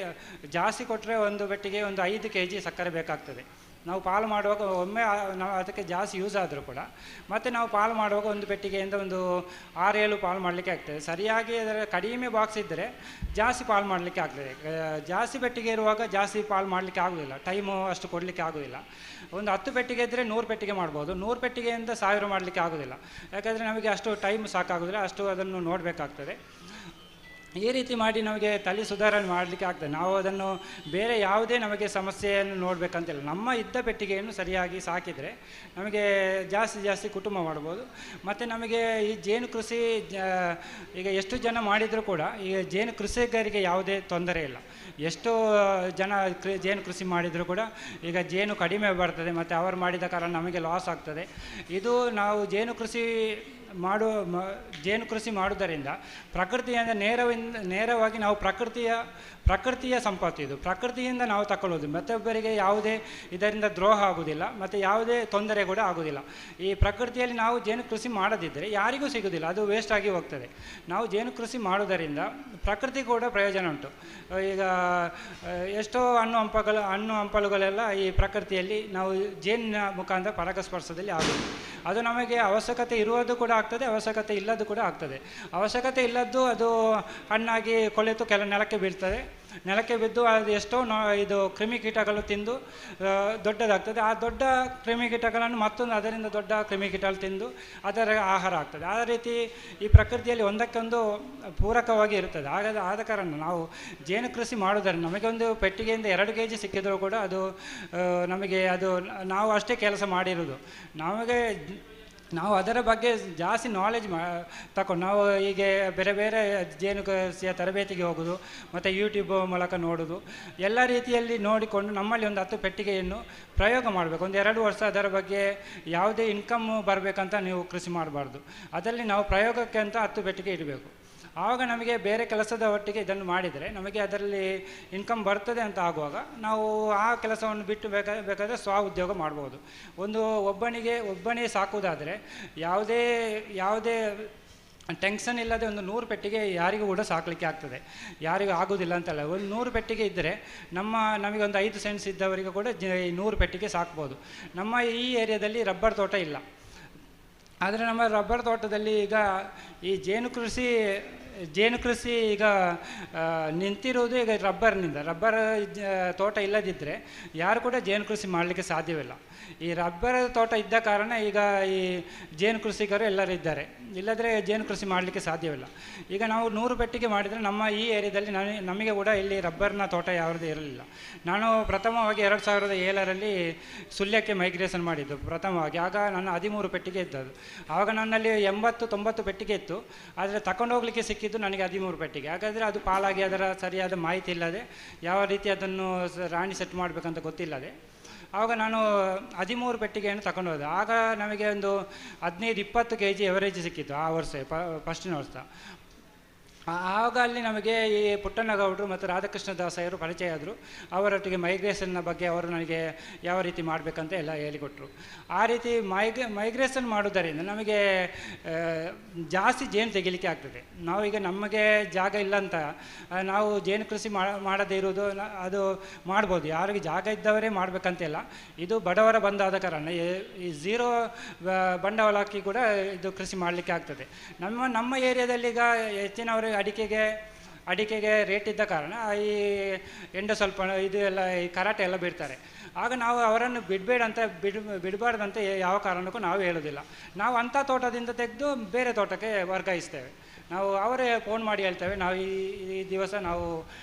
ಜಾಸ್ತಿ ಕೊಟ್ಟರೆ 1 ಪೆಟ್ಟಿಗೆ ಒಂದು 5 kg ಸಕ್ಕರೆ ಬೇಕಾಗ್ತದೆ. ನಾವು ಪಾಲು ಮಾಡುವಾಗ ಒಮ್ಮೆ ನಾವು ಅದಕ್ಕೆ ಜಾಸ್ತಿ ಯೂಸ್ ಆದರೂ ಕೂಡ ಮತ್ತು ನಾವು ಪಾಲು ಮಾಡುವಾಗ 1 ಪೆಟ್ಟಿಗೆಯಿಂದ ಒಂದು 6-7 ಪಾಲು ಮಾಡಲಿಕ್ಕೆ ಆಗ್ತದೆ. ಸರಿಯಾಗಿ ಅದರ ಕಡಿಮೆ ಬಾಕ್ಸ್ ಇದ್ದರೆ ಜಾಸ್ತಿ ಪಾಲು ಮಾಡಲಿಕ್ಕೆ ಆಗ್ತದೆ. ಜಾಸ್ತಿ ಪೆಟ್ಟಿಗೆ ಇರುವಾಗ ಜಾಸ್ತಿ ಪಾಲು ಮಾಡಲಿಕ್ಕೆ ಆಗೋದಿಲ್ಲ, ಟೈಮು ಅಷ್ಟು ಕೊಡಲಿಕ್ಕೆ ಆಗೋದಿಲ್ಲ. ಒಂದು 10 ಪೆಟ್ಟಿಗೆ ಇದ್ದರೆ 100 ಪೆಟ್ಟಿಗೆ ಮಾಡ್ಬೋದು. 100 ಪೆಟ್ಟಿಗೆಯಿಂದ 1000 ಮಾಡಲಿಕ್ಕೆ ಆಗೋದಿಲ್ಲ. ಯಾಕಂದರೆ ನಮಗೆ ಅಷ್ಟು ಟೈಮ್ ಸಾಕಾಗೋದಿಲ್ಲ, ಅಷ್ಟು ಅದನ್ನು ನೋಡಬೇಕಾಗ್ತದೆ. ಈ ರೀತಿ ಮಾಡಿ ನಮಗೆ ತಲೆ ಸುಧಾರಣೆ ಮಾಡಲಿಕ್ಕೆ ಆಗ್ತದೆ. ನಾವು ಅದನ್ನು ಬೇರೆ ಯಾವುದೇ ನಮಗೆ ಸಮಸ್ಯೆಯನ್ನು ನೋಡಬೇಕಂತಿಲ್ಲ. ನಮ್ಮ ಇದ್ದ ಪೆಟ್ಟಿಗೆಯನ್ನು ಸರಿಯಾಗಿ ಸಾಕಿದರೆ ನಮಗೆ ಜಾಸ್ತಿ ಕುಟುಂಬ ಮಾಡ್ಬೋದು. ಮತ್ತು ನಮಗೆ ಈ ಜೇನು ಕೃಷಿ ಈಗ ಎಷ್ಟು ಜನ ಮಾಡಿದರೂ ಕೂಡ ಈ ಜೇನು ಕೃಷಿಕರಿಗೆ ಯಾವುದೇ ತೊಂದರೆ ಇಲ್ಲ. ಎಷ್ಟೋ ಜನ ಜೇನು ಕೃಷಿ ಮಾಡಿದರೂ ಕೂಡ ಈಗ ಜೇನು ಕಡಿಮೆ ಬರ್ತದೆ ಮತ್ತು ಅವರು ಮಾಡಿದ ಕಾರಣ ನಮಗೆ ಲಾಸ್ ಆಗ್ತದೆ. ಇದು ನಾವು ಜೇನು ಕೃಷಿ ಮಾಡುವುದರಿಂದ ಪ್ರಕೃತಿಯಿಂದ ನೇರವಾಗಿ ನಾವು ಪ್ರಕೃತಿಯ ಸಂಪತ್ತು. ಇದು ಪ್ರಕೃತಿಯಿಂದ ನಾವು ತಗೊಳ್ಳೋದು. ಮತ್ತೊಬ್ಬರಿಗೆ ಯಾವುದೇ ಇದರಿಂದ ದ್ರೋಹ ಆಗುವುದಿಲ್ಲ ಮತ್ತು ಯಾವುದೇ ತೊಂದರೆ ಕೂಡ ಆಗುವುದಿಲ್ಲ. ಈ ಪ್ರಕೃತಿಯಲ್ಲಿ ನಾವು ಜೇನು ಕೃಷಿ ಮಾಡದಿದ್ದರೆ ಯಾರಿಗೂ ಸಿಗುವುದಿಲ್ಲ, ಅದು ವೇಸ್ಟ್ ಆಗಿ ಹೋಗ್ತದೆ. ನಾವು ಜೇನು ಕೃಷಿ ಮಾಡುವುದರಿಂದ ಪ್ರಕೃತಿ ಕೂಡ ಪ್ರಯೋಜನ ಉಂಟು. ಈಗ ಎಷ್ಟೋ ಹಣ್ಣು ಹಂಪಲುಗಳೆಲ್ಲ ಈ ಪ್ರಕೃತಿಯಲ್ಲಿ ನಾವು ಜೇನಿನ ಮುಖಾಂತರ ಪರಾಗಸ್ಪರ್ಶದಲ್ಲಿ ಆಗುವುದು. ಅದು ನಮಗೆ ಅವಶ್ಯಕತೆ ಇರುವುದು ಕೂಡ ಆಗ್ತದೆ, ಅವಶ್ಯಕತೆ ಇಲ್ಲದ್ದು ಕೂಡ ಆಗ್ತದೆ. ಅವಶ್ಯಕತೆ ಇಲ್ಲದ್ದು ಅದು ಹಣ್ಣಾಗಿ ಕೊಳೆತು ನೆಲಕ್ಕೆ ಬೀಳ್ತದೆ. ನೆಲಕ್ಕೆ ಬಿದ್ದು ಅದು ಎಷ್ಟೋ ಇದು ಕ್ರಿಮಿಕೀಟಗಳು ತಿಂದು ದೊಡ್ಡದಾಗ್ತದೆ. ಆ ದೊಡ್ಡ ಕ್ರಿಮಿಕೀಟಗಳನ್ನು ಮತ್ತೊಂದು ಅದರಿಂದ ದೊಡ್ಡ ಕ್ರಿಮಿಕೀಟಗಳು ತಿಂದು ಅದರ ಆಹಾರ ಆಗ್ತದೆ. ಆ ರೀತಿ ಈ ಪ್ರಕೃತಿಯಲ್ಲಿ ಒಂದಕ್ಕೊಂದು ಪೂರಕವಾಗಿ ಇರುತ್ತದೆ. ಆದ ಕಾರಣ ನಾವು ಜೇನು ಕೃಷಿ ಮಾಡೋದರಿಂದ ನಮಗೆ ಒಂದು ಪೆಟ್ಟಿಗೆಯಿಂದ 2 kg ಸಿಕ್ಕಿದರೂ ಕೂಡ ಅದು ನಮಗೆ ಅದು ನಾವು ಅಷ್ಟೇ ಕೆಲಸ ಮಾಡಿರೋದು. ನಾವು ಅದರ ಬಗ್ಗೆ ಜಾಸ್ತಿ ನಾಲೆಜ್ ತಗೊಂಡು ನಾವು ಹೀಗೆ ಬೇರೆ ಬೇರೆ ಜೇನು ಕೃಷಿಯ ತರಬೇತಿಗೆ ಹೋಗೋದು ಮತ್ತು ಯೂಟ್ಯೂಬ್ ಮೂಲಕ ನೋಡೋದು, ಎಲ್ಲ ರೀತಿಯಲ್ಲಿ ನೋಡಿಕೊಂಡು ನಮ್ಮಲ್ಲಿ ಒಂದು 10 ಪೆಟ್ಟಿಗೆಯನ್ನು ಪ್ರಯೋಗ ಮಾಡಬೇಕು. ಒಂದು 2 ವರ್ಷ ಅದರ ಬಗ್ಗೆ ಯಾವುದೇ ಇನ್ಕಮ್ ಬರಬೇಕಂತ ನೀವು ಕೃಷಿ ಮಾಡಬಾರ್ದು. ಅದರಲ್ಲಿ ನಾವು ಪ್ರಯೋಗಕ್ಕೆ ಅಂತ 10 ಪೆಟ್ಟಿಗೆ ಇಡಬೇಕು. ಆವಾಗ ನಮಗೆ ಬೇರೆ ಕೆಲಸದ ಒಟ್ಟಿಗೆ ಇದನ್ನು ಮಾಡಿದರೆ ನಮಗೆ ಅದರಲ್ಲಿ ಇನ್ಕಮ್ ಬರ್ತದೆ ಅಂತ ಆಗುವಾಗ ನಾವು ಆ ಕೆಲಸವನ್ನು ಬಿಟ್ಟು ಬೇಕಾದರೆ ಸ್ವ ಉದ್ಯೋಗ ಮಾಡ್ಬೋದು. ಒಬ್ಬನೇ ಸಾಕುವುದಾದರೆ ಯಾವುದೇ ಟೆನ್ಷನ್ ಇಲ್ಲದೆ ಒಂದು 100 ಪೆಟ್ಟಿಗೆ ಯಾರಿಗೂ ಕೂಡ ಸಾಕಲಿಕ್ಕೆ ಆಗ್ತದೆ, ಯಾರಿಗೂ ಆಗೋದಿಲ್ಲ ಅಂತಲ್ಲ. ಒಂದು 100 ಪೆಟ್ಟಿಗೆ ಇದ್ದರೆ ನಮಗೆ ಒಂದು 5 ಸೆನ್ಸ್ ಇದ್ದವರಿಗೂ ಕೂಡ 100 ಪೆಟ್ಟಿಗೆ ಸಾಕ್ಬೋದು. ನಮ್ಮ ಈ ಏರಿಯಾದಲ್ಲಿ ರಬ್ಬರ್ ತೋಟ ಇಲ್ಲ, ಆದರೆ ನಮ್ಮ ರಬ್ಬರ್ ತೋಟದಲ್ಲಿ ಈಗ ಈ ಜೇನು ಕೃಷಿ ಈಗ ನಿಂತಿರುವುದು ಈಗ ರಬ್ಬರ್ ತೋಟ ಇಲ್ಲದಿದ್ದರೆ ಯಾರು ಕೂಡ ಜೇನು ಕೃಷಿ ಮಾಡಲಿಕ್ಕೆ ಸಾಧ್ಯವಿಲ್ಲ. ಈ ರಬ್ಬರ್ ತೋಟ ಇದ್ದ ಕಾರಣ ಈಗ ಈ ಜೇನು ಕೃಷಿಕರು ಎಲ್ಲರೂ ಇದ್ದಾರೆ, ಇಲ್ಲದ್ರೆ ಜೇನು ಕೃಷಿ ಮಾಡಲಿಕ್ಕೆ ಸಾಧ್ಯವಿಲ್ಲ. ಈಗ ನಾವು 100 ಪೆಟ್ಟಿಗೆ ಮಾಡಿದರೆ ನಮ್ಮ ಈ ಏರಿಯಾದಲ್ಲಿ ನಮಗೆ ಕೂಡ ಇಲ್ಲಿ ರಬ್ಬರ್ನ ತೋಟ ಯಾವುದೇ ಇರಲಿಲ್ಲ. ನಾನು ಪ್ರಥಮವಾಗಿ 2007ರಲ್ಲಿ ಸುಳ್ಯಕ್ಕೆ ಮೈಗ್ರೇಷನ್ ಮಾಡಿದ್ದು ಪ್ರಥಮವಾಗಿ. ಆಗ ನನ್ನ 13 ಪೆಟ್ಟಿಗೆ ಇದ್ದದ್ದು. ಆವಾಗ ನನ್ನಲ್ಲಿ 80-90 ಪೆಟ್ಟಿಗೆ ಇತ್ತು, ಆದರೆ ತಗೊಂಡು ಹೋಗಲಿಕ್ಕೆ ಸಿಕ್ಕಿದ್ದು ನನಗೆ 13 ಪೆಟ್ಟಿಗೆ. ಹಾಗಾದರೆ ಅದು ಪಾಲಾಗಿ ಅದರ ಸರಿಯಾದ ಮಾಹಿತಿ ಇಲ್ಲದೆ, ಯಾವ ರೀತಿ ಅದನ್ನು ರಾಣಿ ಸೆಟ್ ಮಾಡಬೇಕಂತ ಗೊತ್ತಿಲ್ಲದೆ ಆವಾಗ ನಾನು 13 ಪೆಟ್ಟಿಗೆಯನ್ನು ತಗೊಂಡು ಹೋದೆ. ಆಗ ನಮಗೆ ಒಂದು 15-20 kg ಎವರೇಜ್ ಸಿಕ್ಕಿತ್ತು ಆ ವರ್ಷ, ಫಸ್ಟಿನ ವರ್ಷ. ಆಗ ಅಲ್ಲಿ ನಮಗೆ ಈ ಪುಟ್ಟಣ್ಣಗೌಡರು ಮತ್ತು ರಾಧಾಕೃಷ್ಣ ದಾಸರು ಪರಿಚಯ ಆದರು. ಅವರೊಟ್ಟಿಗೆ ಮೈಗ್ರೇಷನ್ನ ಬಗ್ಗೆ ಅವರು ನನಗೆ ಯಾವ ರೀತಿ ಮಾಡಬೇಕಂತ ಎಲ್ಲ ಹೇಳಿಕೊಟ್ರು. ಆ ರೀತಿ ಮೈಗ್ರೇಷನ್ ಮಾಡೋದರಿಂದ ನಮಗೆ ಜಾಸ್ತಿ ಜೇನು ತೆಗಿಲಿಕ್ಕೆ ಆಗ್ತದೆ. ನಾವೀಗ ನಮಗೆ ಜಾಗ ಇಲ್ಲ ಅಂತ ನಾವು ಜೇನು ಕೃಷಿ ಮಾಡದೇ ಇರೋದು ಅದು ಮಾಡ್ಬೋದು, ಯಾರಿಗೆ ಜಾಗ ಇದ್ದವರೇ ಮಾಡಬೇಕಂತಿಲ್ಲ. ಇದು ಬಡವರ ಬಂದಾದ ಕಾರಣ ಈ 0 ಬಂಡವಾಳ ಹಾಕಿ ಕೂಡ ಇದು ಕೃಷಿ ಮಾಡಲಿಕ್ಕೆ ಆಗ್ತದೆ. ನಮ್ಮ ಏರಿಯಾದಲ್ಲಿ ಈಗ ಹೆಚ್ಚಿನವರು ಅಡಿಕೆಗೆ ರೇಟ್ ಇದ್ದ ಕಾರಣ ಈ ಸ್ವಲ್ಪ ಇದು ಎಲ್ಲ ಈ ಕರಾಟೆ ಎಲ್ಲ ಬಿಡ್ತಾರೆ. ಆಗ ನಾವು ಅವರನ್ನು ಬಿಡಬಾರ್ದಂತ ಯಾವ ಕಾರಣಕ್ಕೂ ನಾವು ಹೇಳೋದಿಲ್ಲ. ನಾವು ಅಂಥ ತೋಟದಿಂದ ತೆಗೆದು ಬೇರೆ ತೋಟಕ್ಕೆ ವರ್ಗಾಯಿಸ್ತೇವೆ. ನಾವು ಅವರೇ ಫೋನ್ ಮಾಡಿ ಹೇಳ್ತೇವೆ, ನಾವು ಈ ದಿವಸ ನಾವು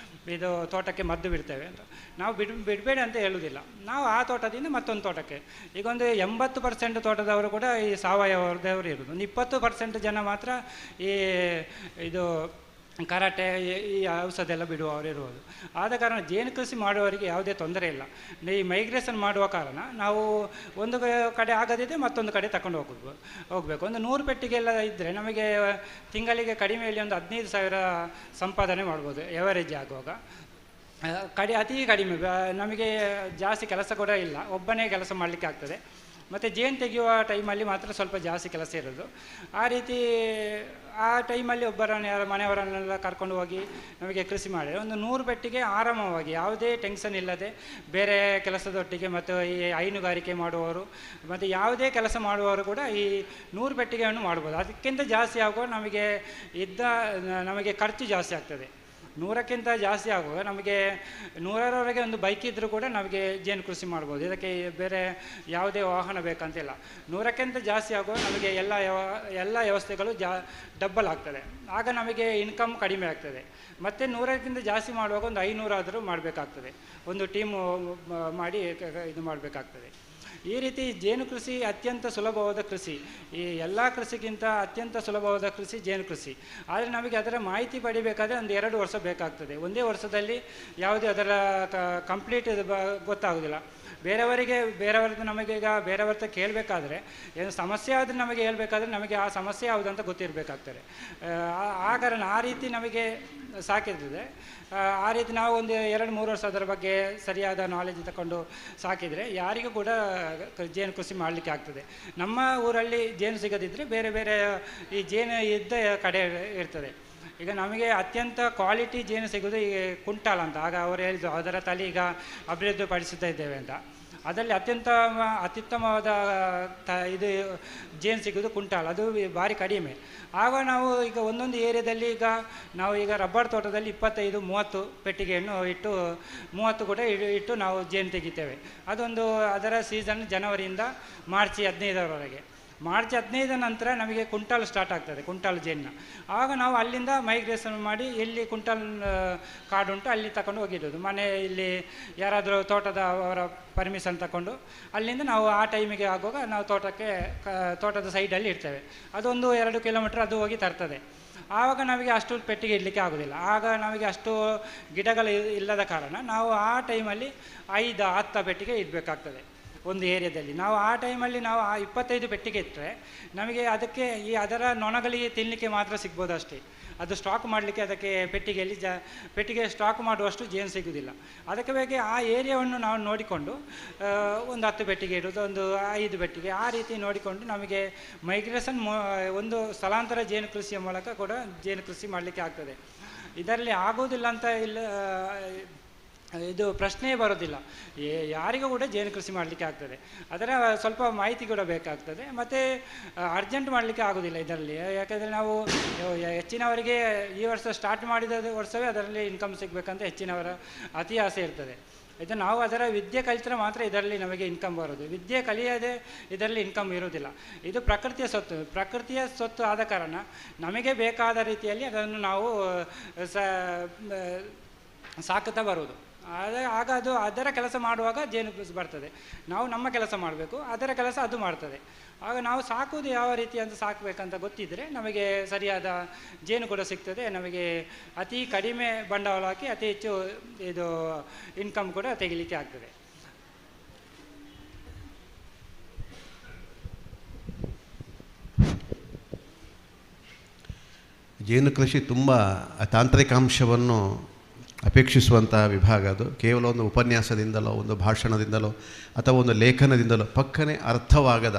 ಇದು ತೋಟಕ್ಕೆ ಮದ್ದು ಬಿಡ್ತೇವೆ ಅಂತ. ನಾವು ಬಿಡಬೇಡಿ ಅಂತ ಹೇಳುವುದಿಲ್ಲ. ನಾವು ಆ ತೋಟದಿಂದ ಮತ್ತೊಂದು ತೋಟಕ್ಕೆ ಈಗ ಒಂದು 80% ತೋಟದವರು ಕೂಡ ಈ ಸಾವಯವದವರು ಇರೋದು, ಒಂದು 20% ಜನ ಮಾತ್ರ ಈ ಇದು ಕರಾಟೆ ಈ ಔಷಧ ಎಲ್ಲ ಬಿಡುವವರು ಇರುವುದು. ಆದ ಕಾರಣ ಜೇನು ಕೃಷಿ ಮಾಡುವವರಿಗೆ ಯಾವುದೇ ತೊಂದರೆ ಇಲ್ಲ. ಈ ಮೈಗ್ರೇಷನ್ ಮಾಡುವ ಕಾರಣ ನಾವು ಒಂದು ಕಡೆ ಆಗದಿದ್ದರೆ ಮತ್ತೊಂದು ಕಡೆ ತಗೊಂಡು ಹೋಗಬೇಕು. ಒಂದು 100 ಪೆಟ್ಟಿಗೆ ಎಲ್ಲ ಇದ್ದರೆ ನಮಗೆ ತಿಂಗಳಿಗೆ ಕಡಿಮೆಯಲ್ಲಿ ಒಂದು 15,000 ಸಂಪಾದನೆ ಮಾಡ್ಬೋದು ಎವರೇಜ್ ಆಗುವಾಗ. ಅತಿ ಕಡಿಮೆ, ನಮಗೆ ಜಾಸ್ತಿ ಕೆಲಸ ಕೂಡ ಇಲ್ಲ, ಒಬ್ಬನೇ ಕೆಲಸ ಮಾಡಲಿಕ್ಕೆ ಆಗ್ತದೆ. ಮತ್ತು ಜೇನು ತೆಗೆಯುವ ಟೈಮಲ್ಲಿ ಮಾತ್ರ ಸ್ವಲ್ಪ ಜಾಸ್ತಿ ಕೆಲಸ ಇರೋದು. ಆ ಟೈಮಲ್ಲಿ ಮನೆಯವರನ್ನೆಲ್ಲ ಕರ್ಕೊಂಡು ಹೋಗಿ ನಮಗೆ ಕೃಷಿ ಮಾಡಿ ಒಂದು 100 ಪೆಟ್ಟಿಗೆ ಆರಾಮವಾಗಿ ಯಾವುದೇ ಟೆನ್ಷನ್ ಇಲ್ಲದೆ ಬೇರೆ ಕೆಲಸದೊಟ್ಟಿಗೆ ಮತ್ತು ಈ ಹೈನುಗಾರಿಕೆ ಮಾಡುವವರು ಮತ್ತು ಯಾವುದೇ ಕೆಲಸ ಮಾಡುವವರು ಕೂಡ ಈ 100 ಪೆಟ್ಟಿಗೆಯನ್ನು ಮಾಡ್ಬೋದು. ಅದಕ್ಕಿಂತ ಜಾಸ್ತಿ ಆಗುವ ನಮಗೆ ಖರ್ಚು ಜಾಸ್ತಿ ಆಗ್ತದೆ. 100ಕ್ಕಿಂತ ಜಾಸ್ತಿ ಆಗುವಾಗ ನಮಗೆ 100ರವರೆಗೆ ಒಂದು ಬೈಕ್ ಇದ್ದರೂ ಕೂಡ ನಮಗೆ ಜೇನು ಕೃಷಿ ಮಾಡ್ಬೋದು. ಇದಕ್ಕೆ ಬೇರೆ ಯಾವುದೇ ವಾಹನ ಬೇಕಂತಿಲ್ಲ. 100ಕ್ಕಿಂತ ಜಾಸ್ತಿ ಆಗುವಾಗ ನಮಗೆ ಎಲ್ಲ ವ್ಯವಸ್ಥೆಗಳು ಡಬ್ಬಲ್ ಆಗ್ತದೆ. ಆಗ ನಮಗೆ ಇನ್ಕಮ್ ಕಡಿಮೆ ಆಗ್ತದೆ. ಮತ್ತು 100ಕ್ಕಿಂತ ಜಾಸ್ತಿ ಮಾಡುವಾಗ ಒಂದು 500 ಆದರೂ ಮಾಡಬೇಕಾಗ್ತದೆ, ಒಂದು ಟೀಮು ಮಾಡಿ ಇದು ಮಾಡಬೇಕಾಗ್ತದೆ. ಈ ರೀತಿ ಜೇನು ಕೃಷಿ ಅತ್ಯಂತ ಸುಲಭವಾದ ಕೃಷಿ. ಈ ಎಲ್ಲ ಕೃಷಿಗಿಂತ ಅತ್ಯಂತ ಸುಲಭವಾದ ಕೃಷಿ ಜೇನು ಕೃಷಿ. ಆದರೆ ನಮಗೆ ಅದರ ಮಾಹಿತಿ ಪಡಿಬೇಕಾದ್ರೆ ಒಂದು 2 ವರ್ಷ ಬೇಕಾಗ್ತದೆ. ಒಂದೇ ವರ್ಷದಲ್ಲಿ ಯಾವುದೇ ಅದರ ಕಂಪ್ಲೀಟ್ ಗೊತ್ತಾಗೋದಿಲ್ಲ. ಬೇರೆಯವರದ್ದು ನಮಗೆ ಈಗ ಬೇರೆಯವ್ರ ಕೇಳಬೇಕಾದ್ರೆ ಏನು ಸಮಸ್ಯೆ ಆದರೆ ನಮಗೆ ಹೇಳ್ಬೇಕಾದ್ರೆ ನಮಗೆ ಆ ಸಮಸ್ಯೆ ಯಾವುದಂತ ಗೊತ್ತಿರಬೇಕಾಗ್ತದೆ. ಆ ಕಾರಣ ಆ ರೀತಿ ನಮಗೆ ಸಾಕಿರ್ತದೆ. ಆ ರೀತಿ ನಾವು ಒಂದು 2-3 ವರ್ಷ ಅದರ ಬಗ್ಗೆ ಸರಿಯಾದ ನಾಲೆಜ್ ತಗೊಂಡು ಸಾಕಿದರೆ ಯಾರಿಗೂ ಕೂಡ ಜೇನು ಕೃಷಿ ಮಾಡಲಿಕ್ಕೆ ಆಗ್ತದೆ. ನಮ್ಮ ಊರಲ್ಲಿ ಜೇನು ಸಿಗದಿದ್ದರೆ ಬೇರೆ ಈ ಜೇನು ಇದ್ದ ಕಡೆ ಇರ್ತದೆ. ಈಗ ನಮಗೆ ಅತ್ಯಂತ ಕ್ವಾಲಿಟಿ ಜೇನು ಸಿಗೋದು ಈ ಕುಂಟಾಲ್ ಅಂತ. ಆಗ ಅವರು ಹೇಳಿದ್ರು ಅದರ ತಲೆ ಈಗ ಅಭಿವೃದ್ಧಿಪಡಿಸುತ್ತಾ ಇದ್ದೇವೆ ಅಂತ. ಅದರಲ್ಲಿ ಅತ್ಯುತ್ತಮವಾದ ಇದು ಜೇನು ಸಿಗೋದು ಕುಂಟಾಲ್, ಅದು ಭಾರಿ ಕಡಿಮೆ. ಆಗ ನಾವು ಈಗ ಒಂದೊಂದು ಏರಿಯಾದಲ್ಲಿ ನಾವು ರಬ್ಬರ್ ತೋಟದಲ್ಲಿ 25-30 ಪೆಟ್ಟಿಗೆಯನ್ನು ಇಟ್ಟು 30 ಕೂಡ ಇಟ್ಟು ನಾವು ಜೇನು ತೆಗಿತೇವೆ. ಅದರ ಸೀಸನ್ ಜನವರಿಯಿಂದ ಮಾರ್ಚ್ 15ರವರೆಗೆ. ಮಾರ್ಚ್ 15 ನಂತರ ನಮಗೆ ಕುಂಟಾಲ್ ಸ್ಟಾರ್ಟ್ ಆಗ್ತದೆ, ಕುಂಟಾಲ್ ಜೇನ್ನ. ಆಗ ನಾವು ಅಲ್ಲಿಂದ ಮೈಗ್ರೇಷನ್ ಮಾಡಿ ಎಲ್ಲಿ ಕುಂಟಾಲ್ ಕಾಡು ಉಂಟು ಅಲ್ಲಿ ತಗೊಂಡು ಹೋಗಿರೋದು. ಇಲ್ಲಿ ಯಾರಾದರೂ ಅವರ ಪರ್ಮಿಷನ್ ತಗೊಂಡು ಅಲ್ಲಿಂದ ನಾವು ಆ ಟೈಮಿಗೆ ಆಗುವಾಗ ನಾವು ತೋಟದ ಸೈಡಲ್ಲಿ ಇರ್ತೇವೆ. ಅದೊಂದು 2 ಕಿಲೋಮೀಟ್ರ್ ಅದು ಹೋಗಿ ತರ್ತದೆ. ಆವಾಗ ನಮಗೆ ಅಷ್ಟು ಪೆಟ್ಟಿಗೆ ಇಡಲಿಕ್ಕೆ ಆಗೋದಿಲ್ಲ. ಆಗ ನಮಗೆ ಅಷ್ಟು ಗಿಡಗಳು ಇಲ್ಲದ ಕಾರಣ ನಾವು ಆ ಟೈಮಲ್ಲಿ 5-10 ಪೆಟ್ಟಿಗೆ ಇಡಬೇಕಾಗ್ತದೆ ಒಂದು ಏರಿಯಾದಲ್ಲಿ. ನಾವು ಆ ಟೈಮಲ್ಲಿ ನಾವು 25 ಪೆಟ್ಟಿಗೆ ಇಟ್ಟರೆ ನಮಗೆ ಅದಕ್ಕೆ ಅದರ ನೊಣಗಳಿಗೆ ತಿನ್ನಲಿಕ್ಕೆ ಮಾತ್ರ ಸಿಗ್ಬೋದು ಅಷ್ಟೇ. ಅದು ಸ್ಟಾಕ್ ಮಾಡಲಿಕ್ಕೆ ಅದಕ್ಕೆ ಪೆಟ್ಟಿಗೆಯಲ್ಲಿ ಪೆಟ್ಟಿಗೆ ಸ್ಟಾಕ್ ಮಾಡುವಷ್ಟು ಜೇನು ಸಿಗುವುದಿಲ್ಲ. ಅದಕ್ಕೆ ಬೇಗ ಆ ಏರಿಯಾವನ್ನು ನಾವು ನೋಡಿಕೊಂಡು ಒಂದು 10 ಪೆಟ್ಟಿಗೆ ಇಡೋದು, ಒಂದು 5 ಪೆಟ್ಟಿಗೆ, ಆ ರೀತಿ ನೋಡಿಕೊಂಡು ನಮಗೆ ಮೈಗ್ರೇಷನ್ ಒಂದು ಸ್ಥಳಾಂತರ ಜೇನು ಕೃಷಿಯ ಮೂಲಕ ಕೂಡ ಜೇನು ಕೃಷಿ ಮಾಡಲಿಕ್ಕೆ ಆಗ್ತದೆ. ಇದರಲ್ಲಿ ಆಗೋದಿಲ್ಲ ಅಂತ ಇಲ್ಲ, ಇದು ಪ್ರಶ್ನೆಯೇ ಬರೋದಿಲ್ಲ. ಯಾರಿಗೂ ಕೂಡ ಜೇನು ಕೃಷಿ ಮಾಡಲಿಕ್ಕೆ ಆಗ್ತದೆ. ಅದರ ಸ್ವಲ್ಪ ಮಾಹಿತಿ ಕೂಡ ಬೇಕಾಗ್ತದೆ, ಮತ್ತು ಅರ್ಜೆಂಟ್ ಮಾಡಲಿಕ್ಕೆ ಆಗೋದಿಲ್ಲ ಇದರಲ್ಲಿ. ಯಾಕಂದರೆ ನಾವು ಹೆಚ್ಚಿನವರಿಗೆ ಈ ವರ್ಷ ಸ್ಟಾರ್ಟ್ ಮಾಡಿದ ವರ್ಷವೇ ಅದರಲ್ಲಿ ಇನ್ಕಮ್ ಸಿಗಬೇಕಂತ ಹೆಚ್ಚಿನವರ ಅತಿ ಆಸೆ ಇರ್ತದೆ. ಇದು ನಾವು ಅದರ ವಿದ್ಯೆ ಕಲಿತರೆ ಮಾತ್ರ ಇದರಲ್ಲಿ ನಮಗೆ ಇನ್ಕಮ್ ಬರೋದು. ವಿದ್ಯೆ ಕಲಿಯದೆ ಇದರಲ್ಲಿ ಇನ್ಕಮ್ ಇರೋದಿಲ್ಲ. ಇದು ಪ್ರಕೃತಿಯ ಸ್ವತ್ತು ಆದ ಕಾರಣ ನಮಗೆ ಬೇಕಾದ ರೀತಿಯಲ್ಲಿ ಅದನ್ನು ನಾವು ಸಾಕುತ್ತಾ ಬರೋದು. ಆಗ ಅದು ಅದರ ಕೆಲಸ ಮಾಡುವಾಗ ಜೇನು ಬರ್ತದೆ. ನಾವು ನಮ್ಮ ಕೆಲಸ ಮಾಡಬೇಕು, ಅದರ ಕೆಲಸ ಅದು ಮಾಡ್ತದೆ. ಆಗ ನಾವು ಸಾಕುವುದು ಯಾವ ರೀತಿ ಅಂತ ಸಾಕಬೇಕಂತ ಗೊತ್ತಿದ್ದರೆ ನಮಗೆ ಸರಿಯಾದ ಜೇನು ಕೂಡ ಸಿಗ್ತದೆ. ನಮಗೆ ಅತಿ ಕಡಿಮೆ ಬಂಡವಾಳ ಹಾಕಿ ಅತಿ ಹೆಚ್ಚು ಇದು ಇನ್ಕಮ್ ಕೂಡ ತೆಗಿಲಿಕ್ಕೆ ಆಗ್ತದೆ. ಜೇನು ಕೃಷಿ ತುಂಬ ತಾಂತ್ರಿಕಾಂಶವನ್ನು ಅಪೇಕ್ಷಿಸುವಂತಹ ವಿಭಾಗ. ಅದು ಕೇವಲ ಒಂದು ಉಪನ್ಯಾಸದಿಂದಲೋ ಒಂದು ಭಾಷಣದಿಂದಲೋ ಅಥವಾ ಒಂದು ಲೇಖನದಿಂದಲೋ ಪಕ್ಕನೆ ಅರ್ಥವಾಗದ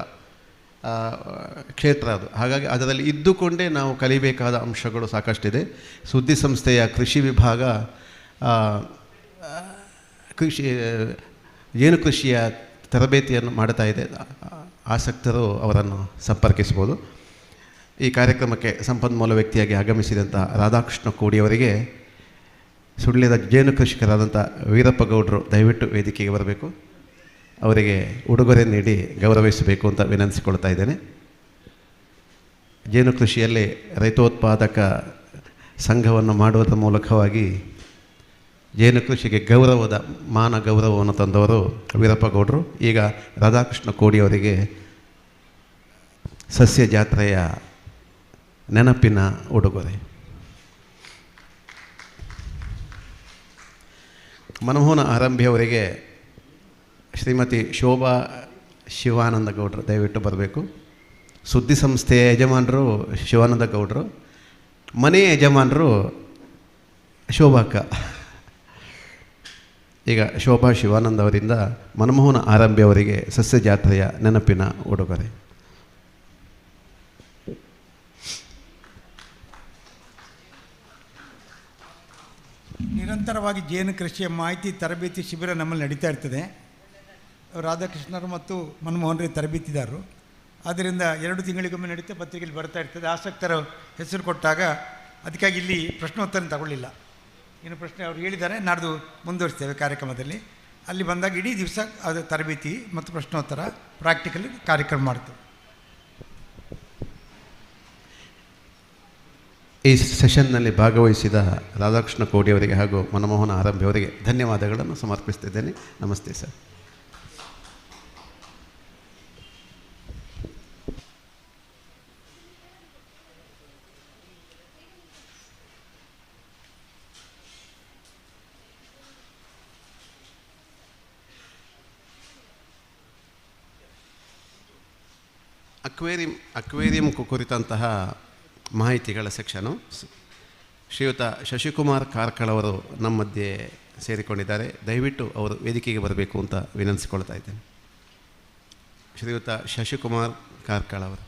ಕ್ಷೇತ್ರ ಅದು. ಹಾಗಾಗಿ ಅದರಲ್ಲಿ ಇದ್ದುಕೊಂಡೇ ನಾವು ಕಲಿಬೇಕಾದ ಅಂಶಗಳು ಸಾಕಷ್ಟಿದೆ. ಸುದ್ದಿ ಸಂಸ್ಥೆಯ ಕೃಷಿ ವಿಭಾಗ ಜೇನು ಕೃಷಿಯ ತರಬೇತಿಯನ್ನು ಮಾಡ್ತಾ ಇದೆ. ಆಸಕ್ತರು ಅವರನ್ನು ಸಂಪರ್ಕಿಸ್ಬೋದು. ಈ ಕಾರ್ಯಕ್ರಮಕ್ಕೆ ಸಂಪನ್ಮೂಲ ವ್ಯಕ್ತಿಯಾಗಿ ಆಗಮಿಸಿದಂಥ ರಾಧಾಕೃಷ್ಣ ಕೋಡಿಯವರಿಗೆ ಸುಳ್ಯದ ಜೇನು ಕೃಷಿಕರಾದಂಥ ವೀರಪ್ಪ ಗೌಡರು ದಯವಿಟ್ಟು ವೇದಿಕೆಗೆ ಬರಬೇಕು. ಅವರಿಗೆ ಉಡುಗೊರೆ ನೀಡಿ ಗೌರವಿಸಬೇಕು ಅಂತ ವಿನಂತಿಸಿಕೊಳ್ತಾ ಇದ್ದೇನೆ. ಜೇನು ಕೃಷಿಯಲ್ಲಿ ರೈತೋತ್ಪಾದಕ ಸಂಘವನ್ನು ಮಾಡುವುದರ ಮೂಲಕವಾಗಿ ಜೇನು ಕೃಷಿಗೆ ಮಾನ ಗೌರವವನ್ನು ತಂದವರು ವೀರಪ್ಪ ಗೌಡರು. ಈಗ ರಾಧಾಕೃಷ್ಣ ಕೋಡಿಯವರಿಗೆ ಸಸ್ಯ ಜಾತ್ರೆಯ ನೆನಪಿನ ಉಡುಗೊರೆ. ಮನಮೋಹನ ಆರಂಭಿಯವರಿಗೆ ಶ್ರೀಮತಿ ಶೋಭಾ ಶಿವಾನಂದ ಗೌಡರು ದಯವಿಟ್ಟು ಬರಬೇಕು. ಸುದ್ದಿ ಸಂಸ್ಥೆಯ ಯಜಮಾನರು ಶಿವಾನಂದ ಗೌಡರು, ಮನೆಯ ಯಜಮಾನರು ಶೋಭಾಕ್ಕ. ಈಗ ಶೋಭಾ ಶಿವಾನಂದ ಅವರಿಂದ ಮನಮೋಹನ ಆರಂಭಿಯವರಿಗೆ ಸಸ್ಯ ಜಾತ್ರೆಯ ನೆನಪಿನ ಉಡುಗೊರೆ. ನಿರಂತರವಾಗಿ ಜೇನು ಕೃಷಿಯ ಮಾಹಿತಿ ತರಬೇತಿ ಶಿಬಿರ ನಮ್ಮಲ್ಲಿ ನಡೀತಾ ಇರ್ತದೆ. ರಾಧಾಕೃಷ್ಣರು ಮತ್ತು ಮನಮೋಹನ್ ತರಬೇತಿದಾರರು. ಆದ್ದರಿಂದ 2 ತಿಂಗಳಿಗೊಮ್ಮೆ ನಡೀತಾ ಪತ್ರಿಕೆಯಲ್ಲಿ ಬರ್ತಾ ಇರ್ತದೆ. ಆಸಕ್ತರು ಹೆಸರು ಕೊಟ್ಟಾಗ ಅದಕ್ಕಾಗಿ ಇಲ್ಲಿ ಪ್ರಶ್ನೋತ್ತರ ತಗೊಳ್ಳಿಲ್ಲ. ಇನ್ನು ಪ್ರಶ್ನೆ ಅವರು ಹೇಳಿದ್ದಾರೆ, ನಾಡ್ದು ಮುಂದುವರಿಸ್ತೇವೆ ಕಾರ್ಯಕ್ರಮದಲ್ಲಿ. ಅಲ್ಲಿ ಬಂದಾಗ ಇಡೀ ದಿವಸ ಅದು ತರಬೇತಿ ಮತ್ತು ಪ್ರಶ್ನೋತ್ತರ ಪ್ರಾಕ್ಟಿಕಲ್ ಕಾರ್ಯಕ್ರಮ ಮಾಡ್ತೇವೆ. ಈ ಸೆಷನ್ನಲ್ಲಿ ಭಾಗವಹಿಸಿದ ರಾಧಾಕೃಷ್ಣ ಕೋಡಿಯವರಿಗೆ ಹಾಗೂ ಮನಮೋಹನ ಆರಂಭಿಯವರಿಗೆ ಧನ್ಯವಾದಗಳನ್ನು ಸಮರ್ಪಿಸ್ತಿದ್ದೇನೆ. ನಮಸ್ತೆ ಸರ್. ಅಕ್ವೇರಿಯಂ ಕುರಿತಂತಹ ಮಾಹಿತಿಗಳ ಸೆಕ್ಷನು ಶ್ರೀಯುತ ಶಶಿಕುಮಾರ್ ಕಾರ್ಕಳ್ ಅವರು ನಮ್ಮ ಮಧ್ಯೆ ಸೇರಿಕೊಂಡಿದ್ದಾರೆ. ದಯವಿಟ್ಟು ಅವರು ವೇದಿಕೆಗೆ ಬರಬೇಕು ಅಂತ ವಿನಂತಿಸಿಕೊಳ್ತಾ ಇದ್ದೇನೆ. ಶ್ರೀಯುತ ಶಶಿಕುಮಾರ್ ಕಾರ್ಕಳ್ ಅವರು.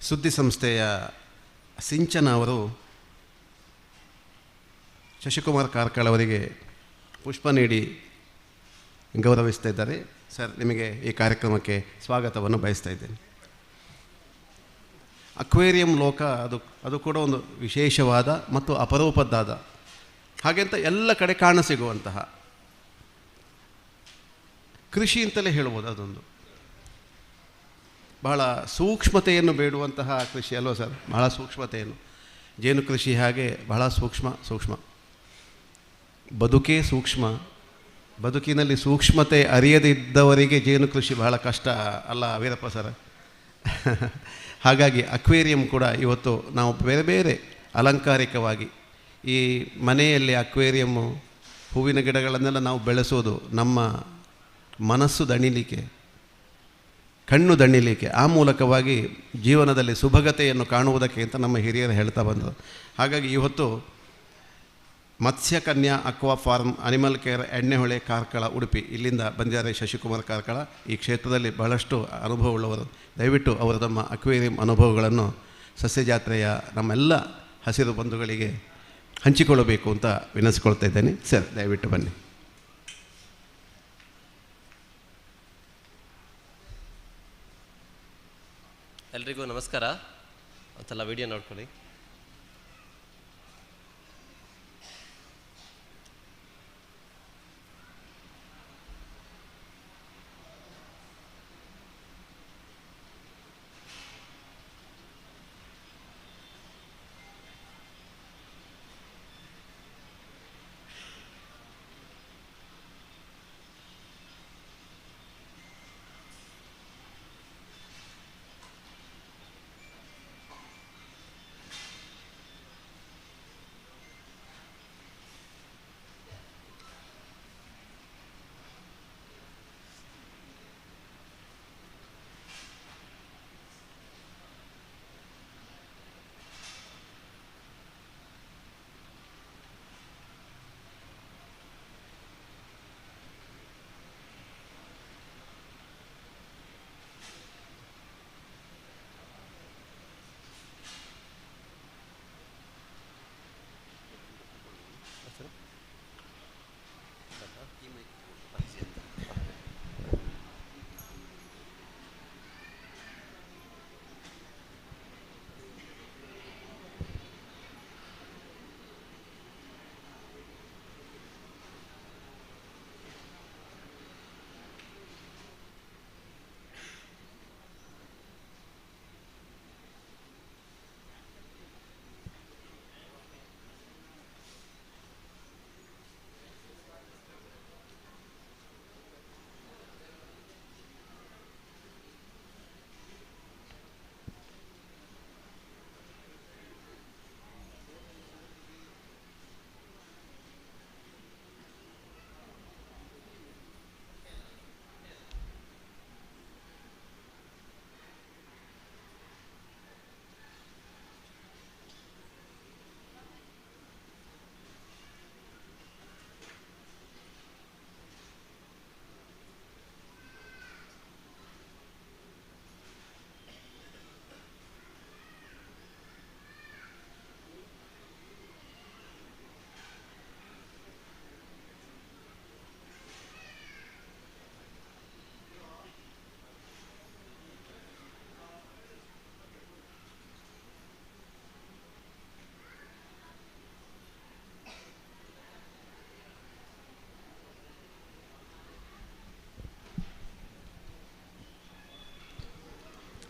ಸುದ್ದಿ ಸಂಸ್ಥೆಯ ಸಿಂಚನ ಅವರು ಶಶಿಕುಮಾರ್ ಕಾರ್ಕಳ್ ಅವರಿಗೆ ಪುಷ್ಪ ನೀಡಿ ಗೌರವಿಸ್ತಾ ಇದ್ದಾರೆ. ಸರ್, ನಿಮಗೆ ಈ ಕಾರ್ಯಕ್ರಮಕ್ಕೆ ಸ್ವಾಗತವನ್ನು ಬಯಸ್ತಾ ಇದ್ದೇನೆ. ಅಕ್ವೇರಿಯಂ ಲೋಕ ಅದು ಕೂಡ ಒಂದು ವಿಶೇಷವಾದ ಮತ್ತು ಅಪರೂಪದ್ದಾದ, ಹಾಗೆಂತ ಎಲ್ಲ ಕಡೆ ಕಾಣಸಿಗುವಂತಹ ಕೃಷಿ ಅಂತಲೇ ಹೇಳ್ಬೋದು. ಅದೊಂದು ಬಹಳ ಸೂಕ್ಷ್ಮತೆಯನ್ನು ಬೇಡುವಂತಹ ಕೃಷಿ ಅಲ್ವ ಸರ್? ಬಹಳ ಸೂಕ್ಷ್ಮತೆಯನ್ನು. ಜೇನು ಕೃಷಿ ಹಾಗೆ ಬಹಳ ಸೂಕ್ಷ್ಮ. ಬದುಕೇ ಸೂಕ್ಷ್ಮ. ಬದುಕಿನಲ್ಲಿ ಸೂಕ್ಷ್ಮತೆ ಅರಿಯದಿದ್ದವರಿಗೆ ಜೇನು ಕೃಷಿ ಬಹಳ ಕಷ್ಟ ಅಲ್ಲ ವೀರಪ್ಪ ಸರ್? ಹಾಗಾಗಿ ಅಕ್ವೇರಿಯಂ ಕೂಡ ಇವತ್ತು ನಾವು ಬೇರೆ ಬೇರೆ ಅಲಂಕಾರಿಕವಾಗಿ ಈ ಮನೆಯಲ್ಲಿ ಅಕ್ವೇರಿಯಮ್ಮು ಹೂವಿನ ಗಿಡಗಳನ್ನೆಲ್ಲ ನಾವು ಬೆಳೆಸೋದು ನಮ್ಮ ಮನಸ್ಸು ದಣಿಲಿಕ್ಕೆ, ಕಣ್ಣು ದಣಿಲಿಕ್ಕೆ, ಆ ಮೂಲಕವಾಗಿ ಜೀವನದಲ್ಲಿ ಸುಭಗತೆಯನ್ನು ಕಾಣುವುದಕ್ಕೆ ಅಂತ ನಮ್ಮ ಹಿರಿಯರು ಹೇಳ್ತಾ ಬಂದರು. ಹಾಗಾಗಿ ಇವತ್ತು Matsyakanya aqua farm animal care Ennehole Karkala Udupi ಇಲ್ಲಿಂದ ಬಂದಿದ್ದಾರೆ ಶಶಿಕುಮಾರ್ ಕಾರ್ಕಳ. ಈ ಕ್ಷೇತ್ರದಲ್ಲಿ ಬಹಳಷ್ಟು ಅನುಭವವುಳ್ಳವರು. ದಯವಿಟ್ಟು ಅವರು ತಮ್ಮ ಅಕ್ವೇರಿಯಂ ಅನುಭವಗಳನ್ನು ಸಸ್ಯಜಾತ್ರೆಯ ನಮ್ಮೆಲ್ಲ ಹಸಿರು ಬಂಧುಗಳಿಗೆ ಹಂಚಿಕೊಳ್ಳಬೇಕು ಅಂತ ವಿನಂತಿಸ್ಕೊಳ್ತಾ ಇದ್ದೇನೆ. ಸರ್, ದಯವಿಟ್ಟು ಬನ್ನಿ. ಎಲ್ರಿಗೂ ನಮಸ್ಕಾರ. ಒಂದ್ಸಲ ವಿಡಿಯೋ ನೋಡ್ಕೊಳ್ಳಿ.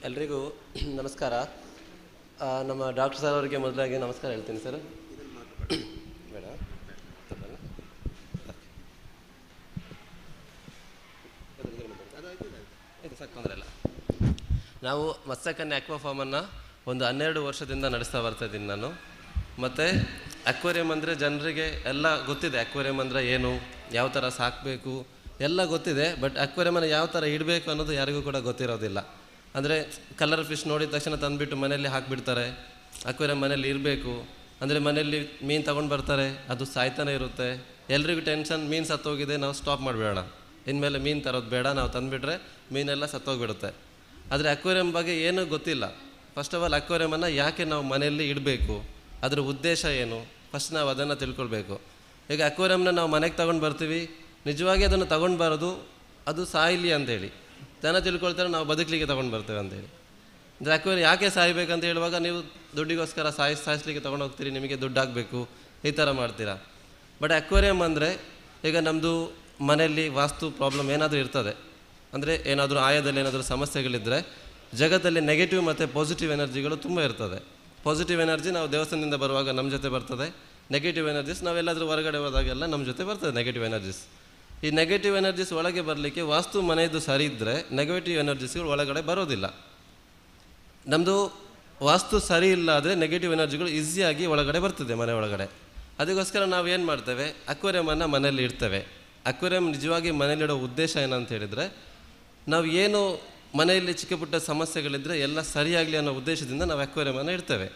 ಎಲ್ರಿಗೂ ನಮಸ್ಕಾರ. ನಮ್ಮ ಡಾಕ್ಟರ್ ಸರ್ ಅವರಿಗೆ ಮೊದಲಾಗಿ ನಮಸ್ಕಾರ ಹೇಳ್ತೀನಿ ಸರ್. ಬೇಡ, ಸಾಕು, ತೊಂದರೆ ಇಲ್ಲ. ನಾವು ಮತ್ಸ್ಯಕನ್ಯಾ ಅಕ್ವಾ ಫಾರ್ಮನ್ನು ಒಂದು 12 ವರ್ಷದಿಂದ ನಡೆಸ್ತಾ ಬರ್ತಾಯಿದ್ದೀನಿ ನಾನು. ಮತ್ತು ಅಕ್ವೇರಿಯಂ ಅಂದರೆ ಜನರಿಗೆ ಎಲ್ಲ ಗೊತ್ತಿದೆ. ಅಕ್ವೇರಿಯಂ ಅಂದರೆ ಏನು, ಯಾವ ಥರ ಸಾಕಬೇಕು ಎಲ್ಲ ಗೊತ್ತಿದೆ. ಬಟ್ ಅಕ್ವೇರಿಯಮನ್ನು ಯಾವ ಥರ ಇಡಬೇಕು ಅನ್ನೋದು ಯಾರಿಗೂ ಕೂಡ ಗೊತ್ತಿರೋದಿಲ್ಲ. ಅಂದರೆ ಕಲರ್ ಫಿಶ್ ನೋಡಿದ ತಕ್ಷಣ ತಂದುಬಿಟ್ಟು ಮನೆಯಲ್ಲಿ ಹಾಕಿಬಿಡ್ತಾರೆ. ಅಕ್ವೇರಿಯಂ ಮನೇಲಿ ಇರಬೇಕು ಅಂದರೆ ಮನೆಯಲ್ಲಿ ಮೀನು ತೊಗೊಂಡು ಬರ್ತಾರೆ, ಅದು ಸಾಯ್ತಾನೆ ಇರುತ್ತೆ. ಎಲ್ರಿಗೂ ಟೆನ್ಷನ್, ಮೀನು ಸತ್ತೋಗಿದೆ, ನಾವು ಸ್ಟಾಪ್ ಮಾಡಿಬಿಡೋಣ, ಇನ್ಮೇಲೆ ಮೀನು ತರೋದು ಬೇಡ, ನಾವು ತಂದುಬಿಟ್ರೆ ಮೀನೆಲ್ಲ ಸತ್ತೋಗಿಬಿಡುತ್ತೆ. ಆದರೆ ಅಕ್ವೇರಿಯಂ ಬಗ್ಗೆ ಏನೂ ಗೊತ್ತಿಲ್ಲ. ಫಸ್ಟ್ ಆಫ್ ಆಲ್ ಅಕ್ವೇರಿಯಮನ್ನು ಯಾಕೆ ನಾವು ಮನೆಯಲ್ಲಿ ಇಡಬೇಕು, ಅದರ ಉದ್ದೇಶ ಏನು, ಫಸ್ಟ್ ನಾವು ಅದನ್ನು ತಿಳ್ಕೊಳ್ಬೇಕು. ಈಗ ಅಕ್ವೇರಿಯಂನ ನಾವು ಮನೆಗೆ ತೊಗೊಂಡು ಬರ್ತೀವಿ, ನಿಜವಾಗಿ ಅದನ್ನು ತೊಗೊಂಡು ಬರೋದು ಅದು ಸಾಯಲಿ ಅಂತೇಳಿ. ಜನ ತಿಳ್ಕೊಳ್ತಾರೆ ನಾವು ಬದುಕಲಿಕ್ಕೆ ತೊಗೊಂಡು ಬರ್ತೇವೆ ಅಂತೇಳಿ. ಅಂದರೆ ಅಕ್ವೇರಿಯಂ ಯಾಕೆ ಸಾಯಬೇಕಂತ ಹೇಳುವಾಗ ನೀವು ದುಡ್ಡಿಗೋಸ್ಕರ ಸಾಯಿಸ್ಲಿಕ್ಕೆ ತೊಗೊಂಡು ಹೋಗ್ತೀರಿ, ನಿಮಗೆ ದುಡ್ಡು ಆಗಬೇಕು, ಈ ಥರ ಮಾಡ್ತೀರಾ. ಬಟ್ ಅಕ್ವೇರಿಯಂ ಅಂದರೆ ಈಗ ನಮ್ಮದು ಮನೆಯಲ್ಲಿ ವಾಸ್ತು ಪ್ರಾಬ್ಲಮ್ ಏನಾದರೂ ಇರ್ತದೆ, ಅಂದರೆ ಏನಾದರೂ ಆಯದಲ್ಲಿ ಏನಾದರೂ ಸಮಸ್ಯೆಗಳಿದ್ದರೆ ಜಗತ್ತಲ್ಲಿ ನೆಗೆಟಿವ್ ಮತ್ತು ಪಾಸಿಟಿವ್ ಎನರ್ಜಿಗಳು ತುಂಬ ಇರ್ತದೆ. ಪಾಸಿಟಿವ್ ಎನರ್ಜಿ ನಾವು ದೇವಸ್ಥಾನದಿಂದ ಬರುವಾಗ ನಮ್ಮ ಜೊತೆ ಬರ್ತದೆ. ನೆಗೆಟಿವ್ ಎನರ್ಜೀಸ್ ನಾವೆಲ್ಲಾದರೂ ಹೊರಗಡೆ ಹೋದಾಗೆಲ್ಲ ನಮ್ಮ ಜೊತೆ ಬರ್ತದೆ ನೆಗೆಟಿವ್ ಎನರ್ಜೀಸ್. ಈ ನೆಗೆಟಿವ್ ಎನರ್ಜೀಸ್ ಒಳಗೆ ಬರಲಿಕ್ಕೆ ವಾಸ್ತು ಮನೆಯದು ಸರಿ ಇದ್ದರೆ ನೆಗೆಟಿವ್ ಎನರ್ಜೀಸ್ಗಳು ಒಳಗಡೆ ಬರೋದಿಲ್ಲ. ನಮ್ಮದು ವಾಸ್ತು ಸರಿ ಇಲ್ಲ ಆದರೆ ನೆಗೆಟಿವ್ ಎನರ್ಜಿಗಳು ಈಸಿಯಾಗಿ ಒಳಗಡೆ ಬರ್ತದೆ ಮನೆ ಒಳಗಡೆ. ಅದಕ್ಕೋಸ್ಕರ ನಾವು ಏನು ಮಾಡ್ತೇವೆ, ಅಕ್ವೇರಿಯಮನ್ನು ಮನೆಯಲ್ಲಿ ಇಡ್ತೇವೆ. ಅಕ್ವೇರಿಯಂ ನಿಜವಾಗಿ ಮನೇಲಿಡೋ ಉದ್ದೇಶ ಏನಂತ ಹೇಳಿದರೆ, ನಾವು ಏನು ಮನೆಯಲ್ಲಿ ಚಿಕ್ಕ ಪುಟ್ಟ ಸಮಸ್ಯೆಗಳಿದ್ದರೆ ಎಲ್ಲ ಸರಿಯಾಗಲಿ ಅನ್ನೋ ಉದ್ದೇಶದಿಂದ ನಾವು ಅಕ್ವೇರಿಯಮನ್ನು ಇಡ್ತೇವೆ.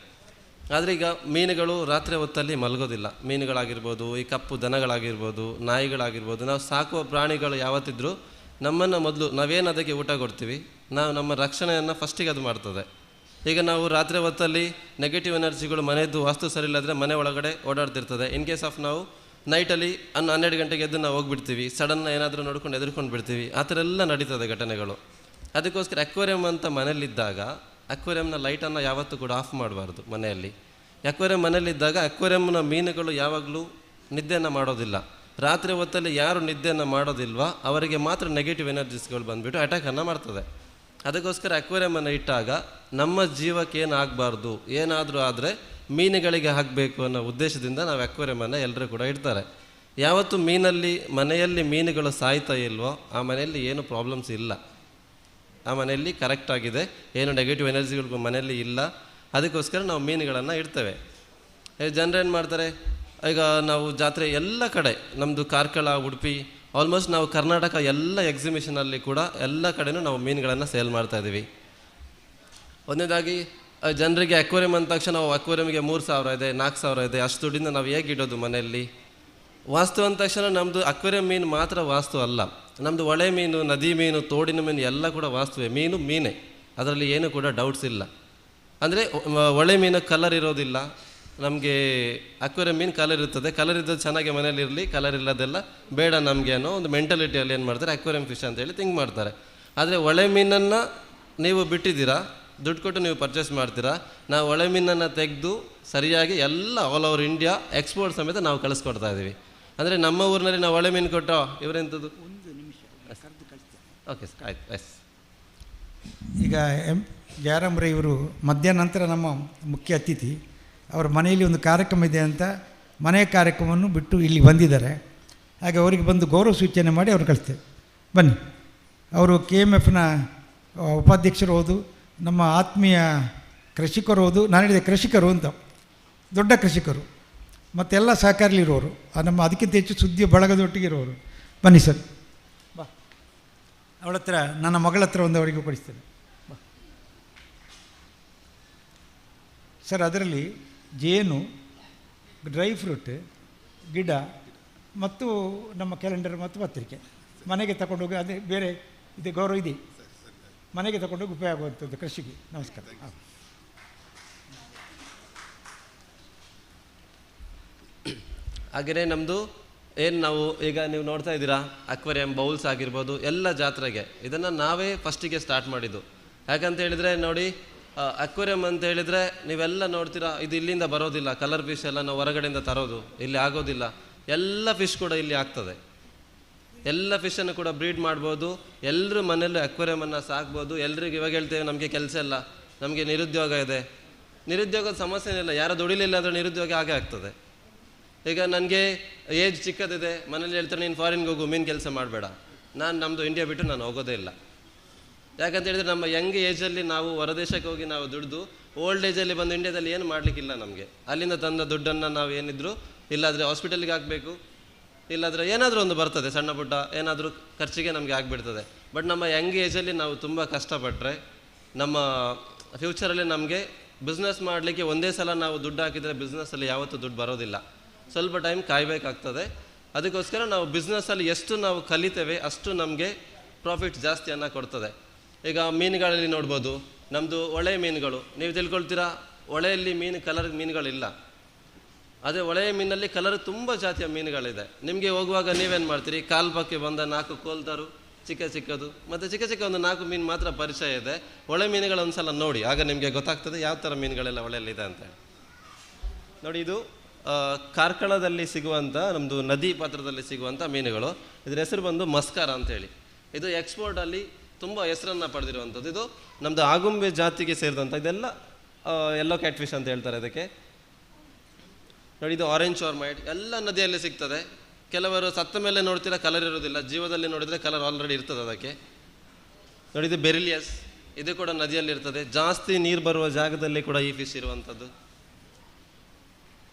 ಆದರೆ ಈಗ ಮೀನುಗಳು ರಾತ್ರಿ ಹೊತ್ತಲ್ಲಿ ಮಲಗೋದಿಲ್ಲ. ಮೀನುಗಳಾಗಿರ್ಬೋದು, ಈ ಕಪ್ಪು ದನಗಳಾಗಿರ್ಬೋದು, ನಾಯಿಗಳಾಗಿರ್ಬೋದು, ನಾವು ಸಾಕುವ ಪ್ರಾಣಿಗಳು ಯಾವತ್ತಿದ್ರೂ ನಮ್ಮನ್ನು ಮೊದಲು ನಾವೇನು ಅದಕ್ಕೆ ಊಟ ಕೊಡ್ತೀವಿ, ನಾವು ನಮ್ಮ ರಕ್ಷಣೆಯನ್ನು ಫಸ್ಟಿಗೆ ಅದು ಮಾಡ್ತದೆ. ಈಗ ನಾವು ರಾತ್ರಿ ಹೊತ್ತಲ್ಲಿ ನೆಗೆಟಿವ್ ಎನರ್ಜಿಗಳು ಮನೆಯದ್ದು ವಾಸ್ತು ಸರಿ ಇಲ್ಲದ್ರೆ ಮನೆ ಒಳಗಡೆ ಓಡಾಡ್ತಿರ್ತದೆ. ಇನ್ ಕೇಸ್ ಆಫ್ ನಾವು ನೈಟಲ್ಲಿ 12 ಗಂಟೆಗೆ ಎದ್ದು ನಾವು ಹೋಗ್ಬಿಡ್ತೀವಿ, ಸಡನ್ನ ಏನಾದರೂ ನೋಡ್ಕೊಂಡು ಎದುರ್ಕೊಂಡು ಬಿಡ್ತೀವಿ, ಆ ಥರ ಎಲ್ಲ ನಡೀತದೆ ಘಟನೆಗಳು. ಅದಕ್ಕೋಸ್ಕರ ಅಕ್ವೇರಿಯಂ ಅಂತ ಮನೆಯಲ್ಲಿದ್ದಾಗ ಅಕ್ವೇರಿಯಂನ ಲೈಟನ್ನು ಯಾವತ್ತೂ ಕೂಡ ಆಫ್ ಮಾಡಬಾರ್ದು ಮನೆಯಲ್ಲಿ. ಅಕ್ವೇರಿಯಂ ಮನೆಯಲ್ಲಿದ್ದಾಗ ಅಕ್ವೇರಿಯಂನ ಮೀನುಗಳು ಯಾವಾಗಲೂ ನಿದ್ದೆಯನ್ನು ಮಾಡೋದಿಲ್ಲ. ರಾತ್ರಿ ಹೊತ್ತಲ್ಲಿ ಯಾರು ನಿದ್ದೆಯನ್ನು ಮಾಡೋದಿಲ್ವ ಅವರಿಗೆ ಮಾತ್ರ ನೆಗೆಟಿವ್ ಎನರ್ಜೀಸ್ಗಳು ಬಂದುಬಿಟ್ಟು ಅಟ್ಯಾಕನ್ನು ಮಾಡ್ತದೆ. ಅದಕ್ಕೋಸ್ಕರ ಅಕ್ವೇರಿಯಮನ್ನು ಇಟ್ಟಾಗ ನಮ್ಮ ಜೀವಕ್ಕೆ ಏನು ಆಗಬಾರ್ದು, ಏನಾದರೂ ಆದರೆ ಮೀನುಗಳಿಗೆ ಹಾಕಬೇಕು ಅನ್ನೋ ಉದ್ದೇಶದಿಂದ ನಾವು ಅಕ್ವೇರಿಯಮನ್ನು ಎಲ್ಲರೂ ಕೂಡ ಇಡ್ತಾರೆ. ಯಾವತ್ತು ಮನೆಯಲ್ಲಿ ಮೀನುಗಳು ಸಾಯ್ತಾ ಇಲ್ವೋ ಆ ಮನೆಯಲ್ಲಿ ಏನು ಪ್ರಾಬ್ಲಮ್ಸ್ ಇಲ್ಲ, ಆ ಮನೆಯಲ್ಲಿ ಕರೆಕ್ಟಾಗಿದೆ, ಏನು ನೆಗೆಟಿವ್ ಎನರ್ಜಿಗಳು ಮನೆಯಲ್ಲಿ ಇಲ್ಲ. ಅದಕ್ಕೋಸ್ಕರ ನಾವು ಮೀನುಗಳನ್ನು ಇಡ್ತೇವೆ. ಜನರೇನು ಮಾಡ್ತಾರೆ, ಈಗ ನಾವು ಜಾತ್ರೆ ಎಲ್ಲ ಕಡೆ ನಮ್ಮದು ಕಾರ್ಕಳ, ಉಡುಪಿ, ಆಲ್ಮೋಸ್ಟ್ ನಾವು ಕರ್ನಾಟಕ ಎಲ್ಲ ಎಕ್ಸಿಬಿಷನಲ್ಲಿ ಕೂಡ ಎಲ್ಲ ಕಡೆನೂ ನಾವು ಮೀನುಗಳನ್ನು ಸೇಲ್ ಮಾಡ್ತಾಯಿದ್ದೀವಿ. ಒಂದನೇದಾಗಿ ಜನರಿಗೆ ಅಕ್ವೇರಿಯಂ ಅಂದ ತಕ್ಷಣ ನಾವು ಅಕ್ವೇರಿಯಮ್ಗೆ 3,000 ಇದೆ, 4,000 ಇದೆ, ಅಷ್ಟು ದುಡ್ಡಿಂದ ನಾವು ಹೇಗೆ ಇಡೋದು ಮನೆಯಲ್ಲಿ? ವಾಸ್ತು ಅಂದ ತಕ್ಷಣ ನಮ್ಮದು ಅಕ್ವೇರಿಯಂ ಮೀನು ಮಾತ್ರ ವಾಸ್ತು ಅಲ್ಲ, ನಮ್ಮದು ಹೊಳೆ ಮೀನು, ನದಿ ಮೀನು, ತೋಡಿನ ಮೀನು ಎಲ್ಲ ಕೂಡ ವಾಸ್ತುವೇ. ಮೀನೇ, ಅದರಲ್ಲಿ ಏನೂ ಕೂಡ ಡೌಟ್ಸ್ ಇಲ್ಲ. ಅಂದರೆ ಹೊಳೆ ಮೀನು ಕಲರ್ ಇರೋದಿಲ್ಲ, ನಮಗೆ ಅಕ್ವೇರಿಯಂ ಮೀನು ಕಲರ್ ಇರ್ತದೆ. ಕಲರ್ ಇದ್ದದ್ದು ಚೆನ್ನಾಗಿ ಮನೇಲಿರಲಿ, ಕಲರ್ ಇಲ್ಲದೆಲ್ಲ ಬೇಡ ನಮಗೆ ಅನ್ನೋ ಒಂದು ಮೆಂಟಾಲಿಟಿಯಲ್ಲಿ ಏನು ಮಾಡ್ತಾರೆ, ಅಕ್ವೇರಿಯಂ ಫಿಶ್ ಅಂತೇಳಿ ಥಿಂಕ್ ಮಾಡ್ತಾರೆ. ಆದರೆ ಹೊಳೆ ಮೀನನ್ನು ನೀವು ಬಿಟ್ಟಿದ್ದೀರಾ, ದುಡ್ಡು ಕೊಟ್ಟು ನೀವು ಪರ್ಚೇಸ್ ಮಾಡ್ತೀರಾ, ನಾವು ಹೊಳೆ ಮೀನನ್ನು ತೆಗೆದು ಸರಿಯಾಗಿ ಎಲ್ಲ ಆಲ್ ಓವರ್ ಇಂಡಿಯಾ ಎಕ್ಸ್ಪೋರ್ಟ್ ಸಮೇತ ನಾವು ಕಳಿಸ್ಕೊಡ್ತಾ ಇದ್ದೀವಿ. ಅಂದರೆ ನಮ್ಮ ಊರಿನಲ್ಲಿ ನಾವು ಹೊಳೆ ಮೀನು ಕೊಟ್ಟೋ ಇವರೆಂಥದ್ದು. ಓಕೆ ಸರ್, ಆಯ್ತು. ಎಸ್, ಈಗ ಜಾರಂಬ್ರೆ ಇವರು ಮಧ್ಯಾಹ್ನ ನಂತರ ನಮ್ಮ ಮುಖ್ಯ ಅತಿಥಿ, ಅವರ ಮನೆಯಲ್ಲಿ ಒಂದು ಕಾರ್ಯಕ್ರಮ ಇದೆ ಅಂತ ಮನೆಯ ಕಾರ್ಯಕ್ರಮವನ್ನು ಬಿಟ್ಟು ಇಲ್ಲಿ ಬಂದಿದ್ದಾರೆ. ಹಾಗೆ ಅವರಿಗೆ ಬಂದು ಗೌರವ ಸೂಚನೆ ಮಾಡಿ ಅವ್ರು ಕಳಿಸ್ತೇವೆ. ಬನ್ನಿ. ಅವರು KMFನ ಉಪಾಧ್ಯಕ್ಷರು ಹೌದು, ನಮ್ಮ ಆತ್ಮೀಯ ಕೃಷಿಕರು ಹೌದು. ನಾನು ಹೇಳಿದೆ ಕೃಷಿಕರು ಅಂತ, ದೊಡ್ಡ ಕೃಷಿಕರು, ಮತ್ತೆಲ್ಲ ಸಹಕಾರಿಲಿರೋರು, ನಮ್ಮ ಅದಕ್ಕಿಂತ ಹೆಚ್ಚು ಸುದ್ದಿಯ ಬಳಗದೊಟ್ಟಿಗೆ ಇರೋರು. ಬನ್ನಿ ಸರ್, ಬಾ. ಅವಳ ಹತ್ರ, ನನ್ನ ಮಗಳ ಹತ್ರ ಒಂದು ಅವರಿಗೆ ಕೊಡಿಸ್ತೇನೆ. ಬಾ ಸರ್. ಅದರಲ್ಲಿ ಜೇನು, ಡ್ರೈ ಫ್ರೂಟ್, ಗಿಡ ಮತ್ತು ನಮ್ಮ ಕ್ಯಾಲೆಂಡರ್ ಮತ್ತು ಪತ್ರಿಕೆ ಮನೆಗೆ ತಗೊಂಡೋಗಿ, ಅದೇ ಬೇರೆ ಇದೆ ಗೌರವ ಇದೆ, ಮನೆಗೆ ತಗೊಂಡೋಗಿ ಉಪಯೋಗ ಆಗುವಂಥದ್ದು ಕೃಷಿಗೆ. ನಮಸ್ಕಾರ. ಹಾಗೆಯೇ ನಮ್ಮದು ಏನು ನಾವು ಈಗ ನೀವು ನೋಡ್ತಾ ಇದ್ದೀರಾ, ಅಕ್ವೇರಿಯಂ ಬೌಲ್ಸ್ ಆಗಿರ್ಬೋದು, ಎಲ್ಲ ಜಾತ್ರೆಗೆ ಇದನ್ನು ನಾವೇ ಫಸ್ಟಿಗೆ ಸ್ಟಾರ್ಟ್ ಮಾಡಿದ್ದು. ಯಾಕಂತ ಹೇಳಿದರೆ ನೋಡಿ, ಅಕ್ವೇರಿಯಂ ಅಂತ ಹೇಳಿದರೆ ನೀವೆಲ್ಲ ನೋಡ್ತೀರಾ, ಇದು ಇಲ್ಲಿಂದ ಬರೋದಿಲ್ಲ, ಕಲರ್ ಫಿಶ್ ಎಲ್ಲ ನಾವು ಹೊರಗಡೆಯಿಂದ ತರೋದು, ಇಲ್ಲಿ ಆಗೋದಿಲ್ಲ. ಎಲ್ಲ ಫಿಶ್ ಕೂಡ ಇಲ್ಲಿ ಆಗ್ತದೆ, ಎಲ್ಲ ಫಿಶನ್ನು ಕೂಡ ಬ್ರೀಡ್ ಮಾಡ್ಬೋದು. ಎಲ್ಲರೂ ಮನೆಯಲ್ಲೂ ಅಕ್ವೇರಿಯಮನ್ನು ಸಾಕ್ಬೋದು. ಎಲ್ರಿಗೂ ಇವಾಗ ಹೇಳ್ತೇವೆ ನಮಗೆ ಕೆಲಸ ಇಲ್ಲ, ನಮಗೆ ನಿರುದ್ಯೋಗ ಇದೆ. ನಿರುದ್ಯೋಗದ ಸಮಸ್ಯೆ ಇಲ್ಲ, ಯಾರು ದುಡಿಲಿಲ್ಲ ಅಂದರೆ ನಿರುದ್ಯೋಗ ಆಗೇ ಆಗ್ತದೆ. ಈಗ ನನಗೆ ಏಜ್ ಚಿಕ್ಕದಿದೆ, ಮನೇಲಿ ಹೇಳ್ತಾರೆ ನೀನು ಫಾರಿನ್ಗೆ ಹೋಗು, ಮೀನು ಕೆಲಸ ಮಾಡಬೇಡ. ನಮ್ಮದು ಇಂಡಿಯಾ ಬಿಟ್ಟು ನಾನು ಹೋಗೋದೇ ಇಲ್ಲ. ಯಾಕಂತ ಹೇಳಿದರೆ ನಮ್ಮ ಯಂಗ್ ಏಜಲ್ಲಿ ನಾವು ಹೊರದೇಶಕ್ಕೆ ಹೋಗಿ ನಾವು ದುಡಿದು ಓಲ್ಡ್ ಏಜಲ್ಲಿ ಬಂದು ಇಂಡಿಯಾದಲ್ಲಿ ಏನು ಮಾಡಲಿಕ್ಕಿಲ್ಲ ನಮಗೆ. ಅಲ್ಲಿಂದ ತಂದ ದುಡ್ಡನ್ನು ನಾವು ಏನಿದ್ರು ಇಲ್ಲಾದರೆ ಹಾಸ್ಪಿಟಲ್ಗೆ ಹಾಕಬೇಕು, ಇಲ್ಲಾದರೆ ಏನಾದರೂ ಒಂದು ಬರ್ತದೆ, ಸಣ್ಣ ಪುಟ್ಟ ಏನಾದರೂ ಖರ್ಚಿಗೆ ನಮಗೆ ಆಗಿಬಿಡ್ತದೆ. ಬಟ್ ನಮ್ಮ ಯಂಗ್ ಏಜಲ್ಲಿ ನಾವು ತುಂಬ ಕಷ್ಟಪಟ್ಟರೆ ನಮ್ಮ ಫ್ಯೂಚರಲ್ಲಿ ನಮಗೆ ಬಿಸ್ನೆಸ್ ಮಾಡಲಿಕ್ಕೆ ಒಂದೇ ಸಲ ನಾವು ದುಡ್ಡು ಹಾಕಿದರೆ ಬಿಸ್ನೆಸ್ಸಲ್ಲಿ ಯಾವತ್ತೂ ದುಡ್ಡು ಬರೋದಿಲ್ಲ, ಸ್ವಲ್ಪ ಟೈಮ್ ಕಾಯಬೇಕಾಗ್ತದೆ. ಅದಕ್ಕೋಸ್ಕರ ನಾವು ಬಿಸ್ನೆಸ್ಸಲ್ಲಿ ಎಷ್ಟು ನಾವು ಕಲಿತೇವೆ ಅಷ್ಟು ನಮಗೆ ಪ್ರಾಫಿಟ್ ಜಾಸ್ತಿಯನ್ನು ಕೊಡ್ತದೆ. ಈಗ ಮೀನುಗಳಲ್ಲಿ ನೋಡ್ಬೋದು, ನಮ್ಮದು ಹೊಳೆ ಮೀನುಗಳು ನೀವು ತಿಳ್ಕೊಳ್ತೀರಾ, ಹೊಳೆಯಲ್ಲಿ ಕಲರ್ ಮೀನುಗಳಿಲ್ಲ. ಅದೇ ಹೊಳೆಯ ಮೀನಲ್ಲಿ ಕಲರ್ ತುಂಬ ಜಾತಿಯ ಮೀನುಗಳಿದೆ. ನಿಮಗೆ ಹೋಗುವಾಗ ನೀವೇನು ಮಾಡ್ತೀರಿ, ಕಾಲ್ಪಕ್ಕೆ ಬಂದ 4 ಕೋಲ್ತರು ಚಿಕ್ಕದು, ಮತ್ತು ಚಿಕ್ಕ ಒಂದು 4 ಮೀನು ಮಾತ್ರ ಪರಿಚಯ ಇದೆ. ಹೊಳೆ ಮೀನುಗಳು ಒಂದು ಸಲ ನೋಡಿ, ಆಗ ನಿಮಗೆ ಗೊತ್ತಾಗ್ತದೆ ಯಾವ ಥರ ಮೀನುಗಳೆಲ್ಲ ಹೊಳೆಯಲ್ಲಿದೆ ಅಂತೇಳಿ. ನೋಡಿ, ಇದು ಕಾರ್ಕಳದಲ್ಲಿ ಸಿಗುವಂಥ ನಮ್ಮದು ನದಿ ಪಾತ್ರದಲ್ಲಿ ಸಿಗುವಂಥ ಮೀನುಗಳು. ಇದರ ಹೆಸರು ಬಂದು ಮಸ್ಕಾರ ಅಂತೇಳಿ. ಇದು ಎಕ್ಸ್ಪೋರ್ಟಲ್ಲಿ ತುಂಬ ಹೆಸರನ್ನು ಪಡೆದಿರುವಂಥದ್ದು. ಇದು ನಮ್ಮದು ಆಗುಂಬೆ ಜಾತಿಗೆ ಸೇರಿದಂಥ, ಇದೆಲ್ಲ ಯೆಲ್ಲೋ ಕ್ಯಾಟ್ ಫಿಶ್ ಅಂತ ಹೇಳ್ತಾರೆ ಇದಕ್ಕೆ. ನೋಡಿ, ಇದು ಆರೆಂಜ್ ಶಾರ್ಮೈಡ್, ಎಲ್ಲ ನದಿಯಲ್ಲಿ ಸಿಗ್ತದೆ. ಕೆಲವರು ಸತ್ತ ಮೇಲೆ ನೋಡ್ತೀರಾ ಕಲರ್ ಇರೋದಿಲ್ಲ, ಜೀವದಲ್ಲಿ ನೋಡಿದರೆ ಕಲರ್ ಆಲ್ರೆಡಿ ಇರ್ತದೆ ಅದಕ್ಕೆ. ನೋಡಿ, ಇದು ಬೆರಿಲಿಯಸ್, ಇದು ಕೂಡ ನದಿಯಲ್ಲಿರ್ತದೆ. ಜಾಸ್ತಿ ನೀರು ಬರುವ ಜಾಗದಲ್ಲಿ ಕೂಡ ಈ ಫಿಶ್ ಇರುವಂಥದ್ದು.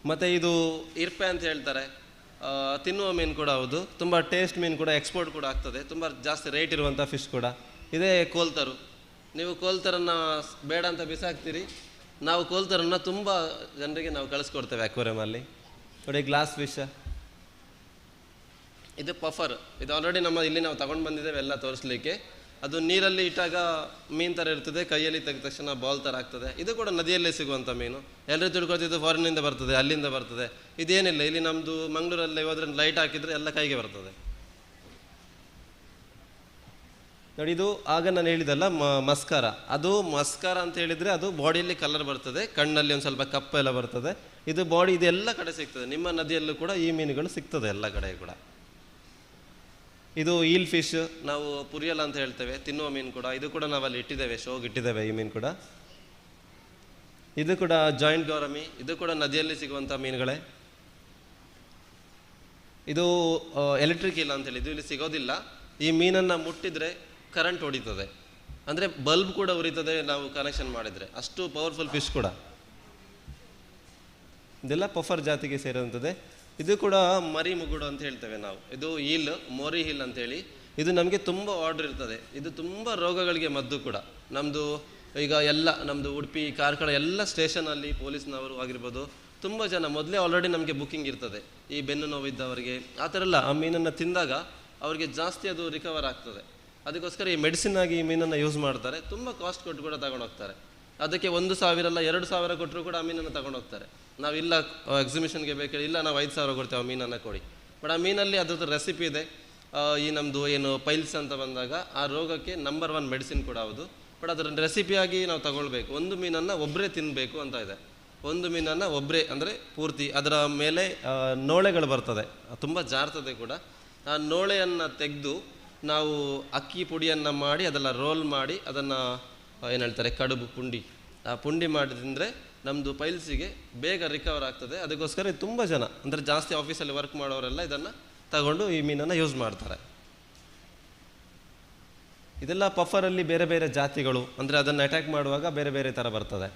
ಮತ್ತು ಇದು ಇರ್ಪೆ ಅಂತ ಹೇಳ್ತಾರೆ, ತಿನ್ನುವ ಮೀನು ಕೂಡ ಹೌದು. ತುಂಬ ಟೇಸ್ಟ್ ಮೀನು ಕೂಡ, ಎಕ್ಸ್ಪೋರ್ಟ್ ಕೂಡ ಆಗ್ತದೆ. ತುಂಬ ಜಾಸ್ತಿ ರೇಟ್ ಇರುವಂಥ ಫಿಶ್ ಕೂಡ. ಇದೇ ಕೋಲ್ತರು. ನೀವು ಕೋಲ್ತರನ್ನು ಬೇಡ ಅಂತ ಬಿಸಾಕ್ತೀರಿ, ನಾವು ಕೋಲ್ತರನ್ನು ತುಂಬ ಜನರಿಗೆ ನಾವು ಕಳಿಸ್ಕೊಡ್ತೇವೆ ಅಕ್ವೇರಿಯಮಲ್ಲಿ. ನೋಡಿ ಗ್ಲಾಸ್ ಫಿಶ್. ಇದು ಪಫರ್. ಇದು ಆಲ್ರೆಡಿ ನಮ್ಮ ಇಲ್ಲಿ ನಾವು ತಗೊಂಡು ಬಂದಿದ್ದೇವೆ ಎಲ್ಲ ತೋರಿಸ್ಲಿಕ್ಕೆ. ಅದು ನೀರಲ್ಲಿ ಇಟ್ಟಾಗ ಮೀನು ಥರ ಇರ್ತದೆ, ಕೈಯಲ್ಲಿ ತೆಗೆದ ತಕ್ಷಣ ಬಾಲ್ ಥರ ಆಗ್ತದೆ. ಇದು ಕೂಡ ನದಿಯಲ್ಲೇ ಸಿಗುವಂಥ ಮೀನು. ಎಲ್ಲರೂ ತಿಳ್ಕೊಳ್ತಿದ್ದು ಫಾರಿನ್ನಿಂದ ಬರ್ತದೆ, ಅಲ್ಲಿಂದ ಬರ್ತದೆ. ಇದೇನಿಲ್ಲ, ಇಲ್ಲಿ ನಮ್ಮದು ಮಂಗಳೂರಲ್ಲಿ ಹೋದ್ರೆ ಲೈಟ್ ಹಾಕಿದರೆ ಎಲ್ಲ ಕೈಗೆ ಬರ್ತದೆ. ನೋಡಿ ಇದು ಆಗ ನಾನು ಹೇಳಿದಲ್ಲ ಮಸ್ಕಾರ. ಅದು ಮಸ್ಕಾರ ಅಂತ ಹೇಳಿದರೆ ಅದು ಬಾಡಿಯಲ್ಲಿ ಕಲರ್ ಬರ್ತದೆ, ಕಣ್ಣಲ್ಲಿ ಒಂದು ಸ್ವಲ್ಪ ಕಪ್ಪೆಲ್ಲ ಬರ್ತದೆ. ಇದು ಬಾಡಿ ಇದೆಲ್ಲ ಕಡೆ ಸಿಗ್ತದೆ. ನಿಮ್ಮ ನದಿಯಲ್ಲೂ ಕೂಡ ಈ ಮೀನುಗಳು ಸಿಗ್ತದೆ ಎಲ್ಲ ಕಡೆ ಕೂಡ. ಇದು ಈಲ್ ಫಿಶ್, ನಾವು ಪುರಿಯಲ್ಲ ಅಂತ ಹೇಳ್ತೇವೆ, ತಿನ್ನುವ ಮೀನು ಕೂಡ. ಇದು ಕೂಡ ನಾವಲ್ಲಿ ಇಟ್ಟಿದ್ದೇವೆ, ಶೋಗೆ ಇಟ್ಟಿದ್ದೇವೆ ಈ ಮೀನು ಕೂಡ. ಇದು ಕೂಡ ಜಾಯಿಂಟ್ ಗೌರಮಿ. ಇದು ಕೂಡ ನದಿಯಲ್ಲಿ ಸಿಗುವಂಥ ಮೀನುಗಳೇ. ಇದು ಎಲೆಕ್ಟ್ರಿಕ್ ಇಲ್ಲ ಅಂತೇಳಿ, ಇದು ಇಲ್ಲಿ ಸಿಗೋದಿಲ್ಲ. ಈ ಮೀನನ್ನು ಮುಟ್ಟಿದರೆ ಕರೆಂಟ್ ಹೊಡಿತದೆ, ಅಂದರೆ ಬಲ್ಬ್ ಕೂಡ ಉರಿತದೆ ನಾವು ಕನೆಕ್ಷನ್ ಮಾಡಿದರೆ, ಅಷ್ಟು ಪವರ್ಫುಲ್ ಫಿಶ್ ಕೂಡ. ಇದೆಲ್ಲ ಪಫರ್ ಜಾತಿಗೆ ಸೇರುವಂಥದ್ದೇ. ಇದು ಕೂಡ ಮರಿ ಮುಗುಡು ಅಂತ ಹೇಳ್ತೇವೆ ನಾವು. ಇದು ಈಲ್, ಮೋರಿ ಹಿಲ್ ಅಂತೇಳಿ. ಇದು ನಮಗೆ ತುಂಬ ಆರ್ಡರ್ ಇರ್ತದೆ. ಇದು ತುಂಬ ರೋಗಗಳಿಗೆ ಮದ್ದು ಕೂಡ. ನಮ್ಮದು ಈಗ ಎಲ್ಲ ನಮ್ಮದು ಉಡುಪಿ, ಕಾರ್ಕಳ ಎಲ್ಲ ಸ್ಟೇಷನಲ್ಲಿ ಪೊಲೀಸ್ನವರು ಆಗಿರ್ಬೋದು, ತುಂಬ ಜನ ಮೊದಲೇ ಆಲ್ರೆಡಿ ನಮಗೆ ಬುಕ್ಕಿಂಗ್ ಇರ್ತದೆ. ಈ ಬೆನ್ನು ನೋವಿದ್ದವರಿಗೆ ಆ ಥರ ಎಲ್ಲ ಆ ಮೀನನ್ನು ತಿಂದಾಗ ಅವರಿಗೆ ಜಾಸ್ತಿ ಅದು ರಿಕವರ್ ಆಗ್ತದೆ. ಅದಕ್ಕೋಸ್ಕರ ಈ ಮೆಡಿಸಿನ್ ಆಗಿ ಈ ಮೀನನ್ನು ಯೂಸ್ ಮಾಡ್ತಾರೆ. ತುಂಬ ಕಾಸ್ಟ್ ಕೊಟ್ಟು ಕೂಡ ತಗೊಂಡೋಗ್ತಾರೆ. ಅದಕ್ಕೆ 1,000 ಅಲ್ಲ 2,000 ಕೊಟ್ಟರು ಕೂಡ ಆ ಮೀನನ್ನು ತಗೊಂಡೋಗ್ತಾರೆ. ನಾವಿಲ್ಲ ಎಕ್ಸಿಬಿಷನ್ಗೆ ಬೇಕಾದ್ರೆ ಇಲ್ಲ ನಾವು 5,000 ಕೊಡ್ತೇವೆ ಆ ಮೀನನ್ನು ಕೊಡಿ. ಬಟ್ ಆ ಮೀನಲ್ಲಿ ಅದ್ರದ್ದು ರೆಸಿಪಿ ಇದೆ. ಈ ನಮ್ಮದು ಏನು ಪೈಲ್ಸ್ ಅಂತ ಬಂದಾಗ ಆ ರೋಗಕ್ಕೆ ನಂಬರ್ 1 ಮೆಡಿಸಿನ್ ಕೂಡ ಹೌದು. ಬಟ್ ಅದರ ರೆಸಿಪಿಯಾಗಿ ನಾವು ತಗೊಳ್ಬೇಕು. ಒಂದು ಮೀನನ್ನು ಒಬ್ಬರೇ ತಿನ್ನಬೇಕು ಅಂತ ಇದೆ. ಒಂದು ಮೀನನ್ನು ಒಬ್ಬರೇ ಅಂದರೆ ಪೂರ್ತಿ ಅದರ ಮೇಲೆ ನೋಳೆಗಳು ಬರ್ತದೆ, ತುಂಬ ಜಾರ್ತದೆ ಕೂಡ. ಆ ನೋಳೆಯನ್ನು ತೆಗೆದು ನಾವು ಅಕ್ಕಿ ಪುಡಿಯನ್ನು ಮಾಡಿ ಅದೆಲ್ಲ ರೋಲ್ ಮಾಡಿ ಅದನ್ನು ಏನು ಹೇಳ್ತಾರೆ ಕಡುಬು ಪುಂಡಿ, ಆ ಪುಂಡಿ ಮಾಡಿ ತಿಂದರೆ ನಮ್ಮದು ಪೈಲ್ಸಿಗೆ ಬೇಗ ರಿಕವರ್ ಆಗ್ತದೆ. ಅದಕ್ಕೋಸ್ಕರ ತುಂಬ ಜನ ಅಂದರೆ ಜಾಸ್ತಿ ಆಫೀಸಲ್ಲಿ ವರ್ಕ್ ಮಾಡೋರೆಲ್ಲ ಇದನ್ನು ತಗೊಂಡು ಈ ಮೀನನ್ನು ಯೂಸ್ ಮಾಡ್ತಾರೆ. ಇದೆಲ್ಲ ಪಫರಲ್ಲಿ ಬೇರೆ ಬೇರೆ ಜಾತಿಗಳು, ಅಂದರೆ ಅದನ್ನು ಅಟ್ಯಾಕ್ ಮಾಡುವಾಗ ಬೇರೆ ಬೇರೆ ಥರ ಬರ್ತದೆ.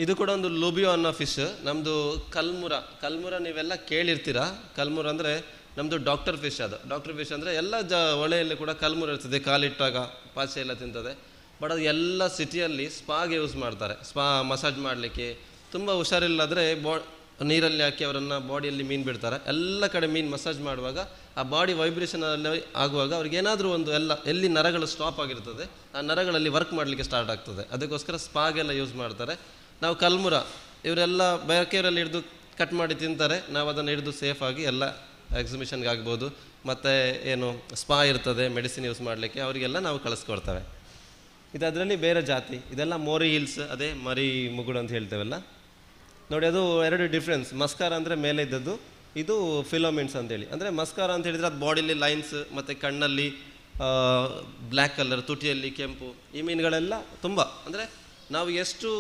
ಇದು ಕೂಡ ಒಂದು ಲುಬಿಯೋ ಅನ್ನೋ ಫಿಶ್. ನಮ್ಮದು ಕಲ್ಮುರ ನೀವೆಲ್ಲ ಕೇಳಿರ್ತೀರ. ಕಲ್ಮುರ ಅಂದರೆ ನಮ್ಮದು ಡಾಕ್ಟರ್ ಫಿಶ್. ಅದು ಡಾಕ್ಟರ್ ಫಿಶ್ ಅಂದರೆ ಎಲ್ಲ ಹೊಳೆಯಲ್ಲಿ ಕೂಡ ಕಲ್ಮುರ ಇರ್ತದೆ, ಕಾಲಿಟ್ಟಾಗ ಪಾಚೆ ಎಲ್ಲ ತಿಂತದೆ. ಬಟ್ ಅದು ಎಲ್ಲ ಸಿಟಿಯಲ್ಲಿ ಸ್ಪಾಗೆ ಯೂಸ್ ಮಾಡ್ತಾರೆ. ಸ್ಪಾ ಮಸಾಜ್ ಮಾಡಲಿಕ್ಕೆ. ತುಂಬ ಹುಷಾರಿಲ್ಲಾದರೆ ನೀರಲ್ಲಿ ಹಾಕಿ ಅವರನ್ನು ಬಾಡಿಯಲ್ಲಿ ಮೀನು ಬಿಡ್ತಾರೆ. ಎಲ್ಲ ಕಡೆ ಮೀನು ಮಸಾಜ್ ಮಾಡುವಾಗ ಆ ಬಾಡಿ ವೈಬ್ರೇಷನಲ್ಲಿ ಆಗುವಾಗ ಅವ್ರಿಗೆ ಏನಾದರೂ ಒಂದು ಎಲ್ಲಿ ನರಗಳು ಸ್ಟಾಪ್ ಆಗಿರ್ತದೆ ಆ ನರಗಳಲ್ಲಿ ವರ್ಕ್ ಮಾಡಲಿಕ್ಕೆ ಸ್ಟಾರ್ಟ್ ಆಗ್ತದೆ. ಅದಕ್ಕೋಸ್ಕರ ಸ್ಪಾಗೆಲ್ಲ ಯೂಸ್ ಮಾಡ್ತಾರೆ. ನಾವು ಕಲ್ಮುರ ಇವರೆಲ್ಲ ಬೇಕೆಯವರೆಲ್ಲ ಹಿಡಿದು ಕಟ್ ಮಾಡಿ ತಿಂತಾರೆ. ನಾವು ಅದನ್ನು ಹಿಡಿದು ಸೇಫಾಗಿ ಎಲ್ಲ ಎಕ್ಸಿಬಿಷನ್ಗೆ ಆಗ್ಬೋದು, ಮತ್ತು ಏನು ಸ್ಪಾ ಇರ್ತದೆ ಮೆಡಿಸಿನ್ ಯೂಸ್ ಮಾಡಲಿಕ್ಕೆ, ಅವರಿಗೆಲ್ಲ ನಾವು ಕಳಿಸ್ಕೊಡ್ತೇವೆ. ಇದು ಅದರಲ್ಲಿ ಬೇರೆ ಜಾತಿ. ಇದೆಲ್ಲ ಮೋರಿ ಹಿಲ್ಸ್, ಅದೇ ಮರಿ ಮುಗುಡು ಅಂತ ಹೇಳ್ತೇವಲ್ಲ ನೋಡಿ. ಅದು 2 ಡಿಫ್ರೆನ್ಸ್. ಮಸ್ಕಾರ ಅಂದರೆ ಮೇಲೆ ಇದ್ದದ್ದು, ಇದು ಫಿಲೋಮಿನ್ಸ್ ಅಂತೇಳಿ. ಅಂದರೆ ಮಸ್ಕಾರ ಅಂತ ಹೇಳಿದರೆ ಅದು ಬಾಡಿಲಿ ಲೈನ್ಸ್ ಮತ್ತು ಕಣ್ಣಲ್ಲಿ ಬ್ಲ್ಯಾಕ್ ಕಲರ್, ತುಟಿಯಲ್ಲಿ ಕೆಂಪು. ಈ ಮೀನುಗಳೆಲ್ಲ ತುಂಬ ಅಂದರೆ ನಾವು ಎಷ್ಟು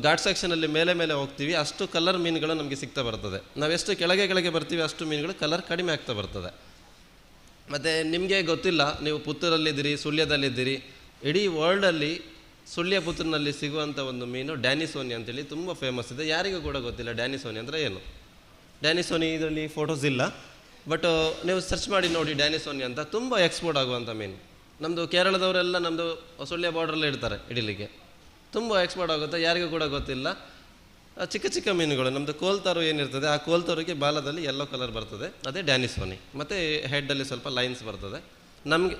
ಘಾಟ್ ಸೆಕ್ಷನಲ್ಲಿ ಮೇಲೆ ಮೇಲೆ ಹೋಗ್ತೀವಿ ಅಷ್ಟು ಕಲರ್ ಮೀನುಗಳು ನಮಗೆ ಸಿಗ್ತಾ ಬರ್ತದೆ. ನಾವೆಷ್ಟು ಕೆಳಗೆ ಬರ್ತೀವಿ ಅಷ್ಟು ಮೀನುಗಳು ಕಲರ್ ಕಡಿಮೆ ಆಗ್ತಾ ಬರ್ತದೆ. ಮತ್ತು ನಿಮಗೆ ಗೊತ್ತಿಲ್ಲ, ನೀವು ಪುತ್ತೂರಲ್ಲಿದ್ದೀರಿ, ಸುಳ್ಯದಲ್ಲಿದ್ದೀರಿ, ಇಡೀ ವರ್ಲ್ಡಲ್ಲಿ ಸುಳ್ಯ ಪುತ್ತೂರಿನಲ್ಲಿ ಸಿಗುವಂಥ ಒಂದು ಮೀನು ಡ್ಯಾನಿಸೋನಿ ಅಂತೇಳಿ ತುಂಬ ಫೇಮಸ್ ಇದೆ. ಯಾರಿಗೂ ಕೂಡ ಗೊತ್ತಿಲ್ಲ ಡ್ಯಾನಿಸೋನಿ ಅಂದರೆ ಏನು. ಡ್ಯಾನಿಸೋನಿ ಇದರಲ್ಲಿ ಫೋಟೋಸ್ ಇಲ್ಲ, ಬಟ್ ನೀವು ಸರ್ಚ್ ಮಾಡಿ ನೋಡಿ ಡ್ಯಾನಿಸೋನಿ ಅಂತ. ತುಂಬ ಎಕ್ಸ್ಪೋರ್ಟ್ ಆಗುವಂಥ ಮೀನು. ನಮ್ಮದು ಕೇರಳದವರೆಲ್ಲ ನಮ್ಮದು ಸುಳ್ಯ ಬಾರ್ಡ್ರಲ್ಲೇ ಇಡ್ತಾರೆ ಹಿಡಿಲಿಕ್ಕೆ. ತುಂಬ ಎಕ್ಸ್ಪೋರ್ಟ್ ಆಗುತ್ತೆ, ಯಾರಿಗೂ ಕೂಡ ಗೊತ್ತಿಲ್ಲ. ಚಿಕ್ಕ ಚಿಕ್ಕ ಮೀನುಗಳು. ನಮ್ಮದು ಕೋಲ್ತಾರು ಏನಿರ್ತದೆ ಆ ಕೋಲ್ತಾರಿಗೆ ಬಾಲದಲ್ಲಿ ಯೆಲ್ಲೋ ಕಲರ್ ಬರ್ತದೆ, ಅದೇ ಡ್ಯಾನಿಸೋನಿ. ಮತ್ತು ಹೆಡ್ಡಲ್ಲಿ ಸ್ವಲ್ಪ ಲೈನ್ಸ್ ಬರ್ತದೆ. ನಮಗೆ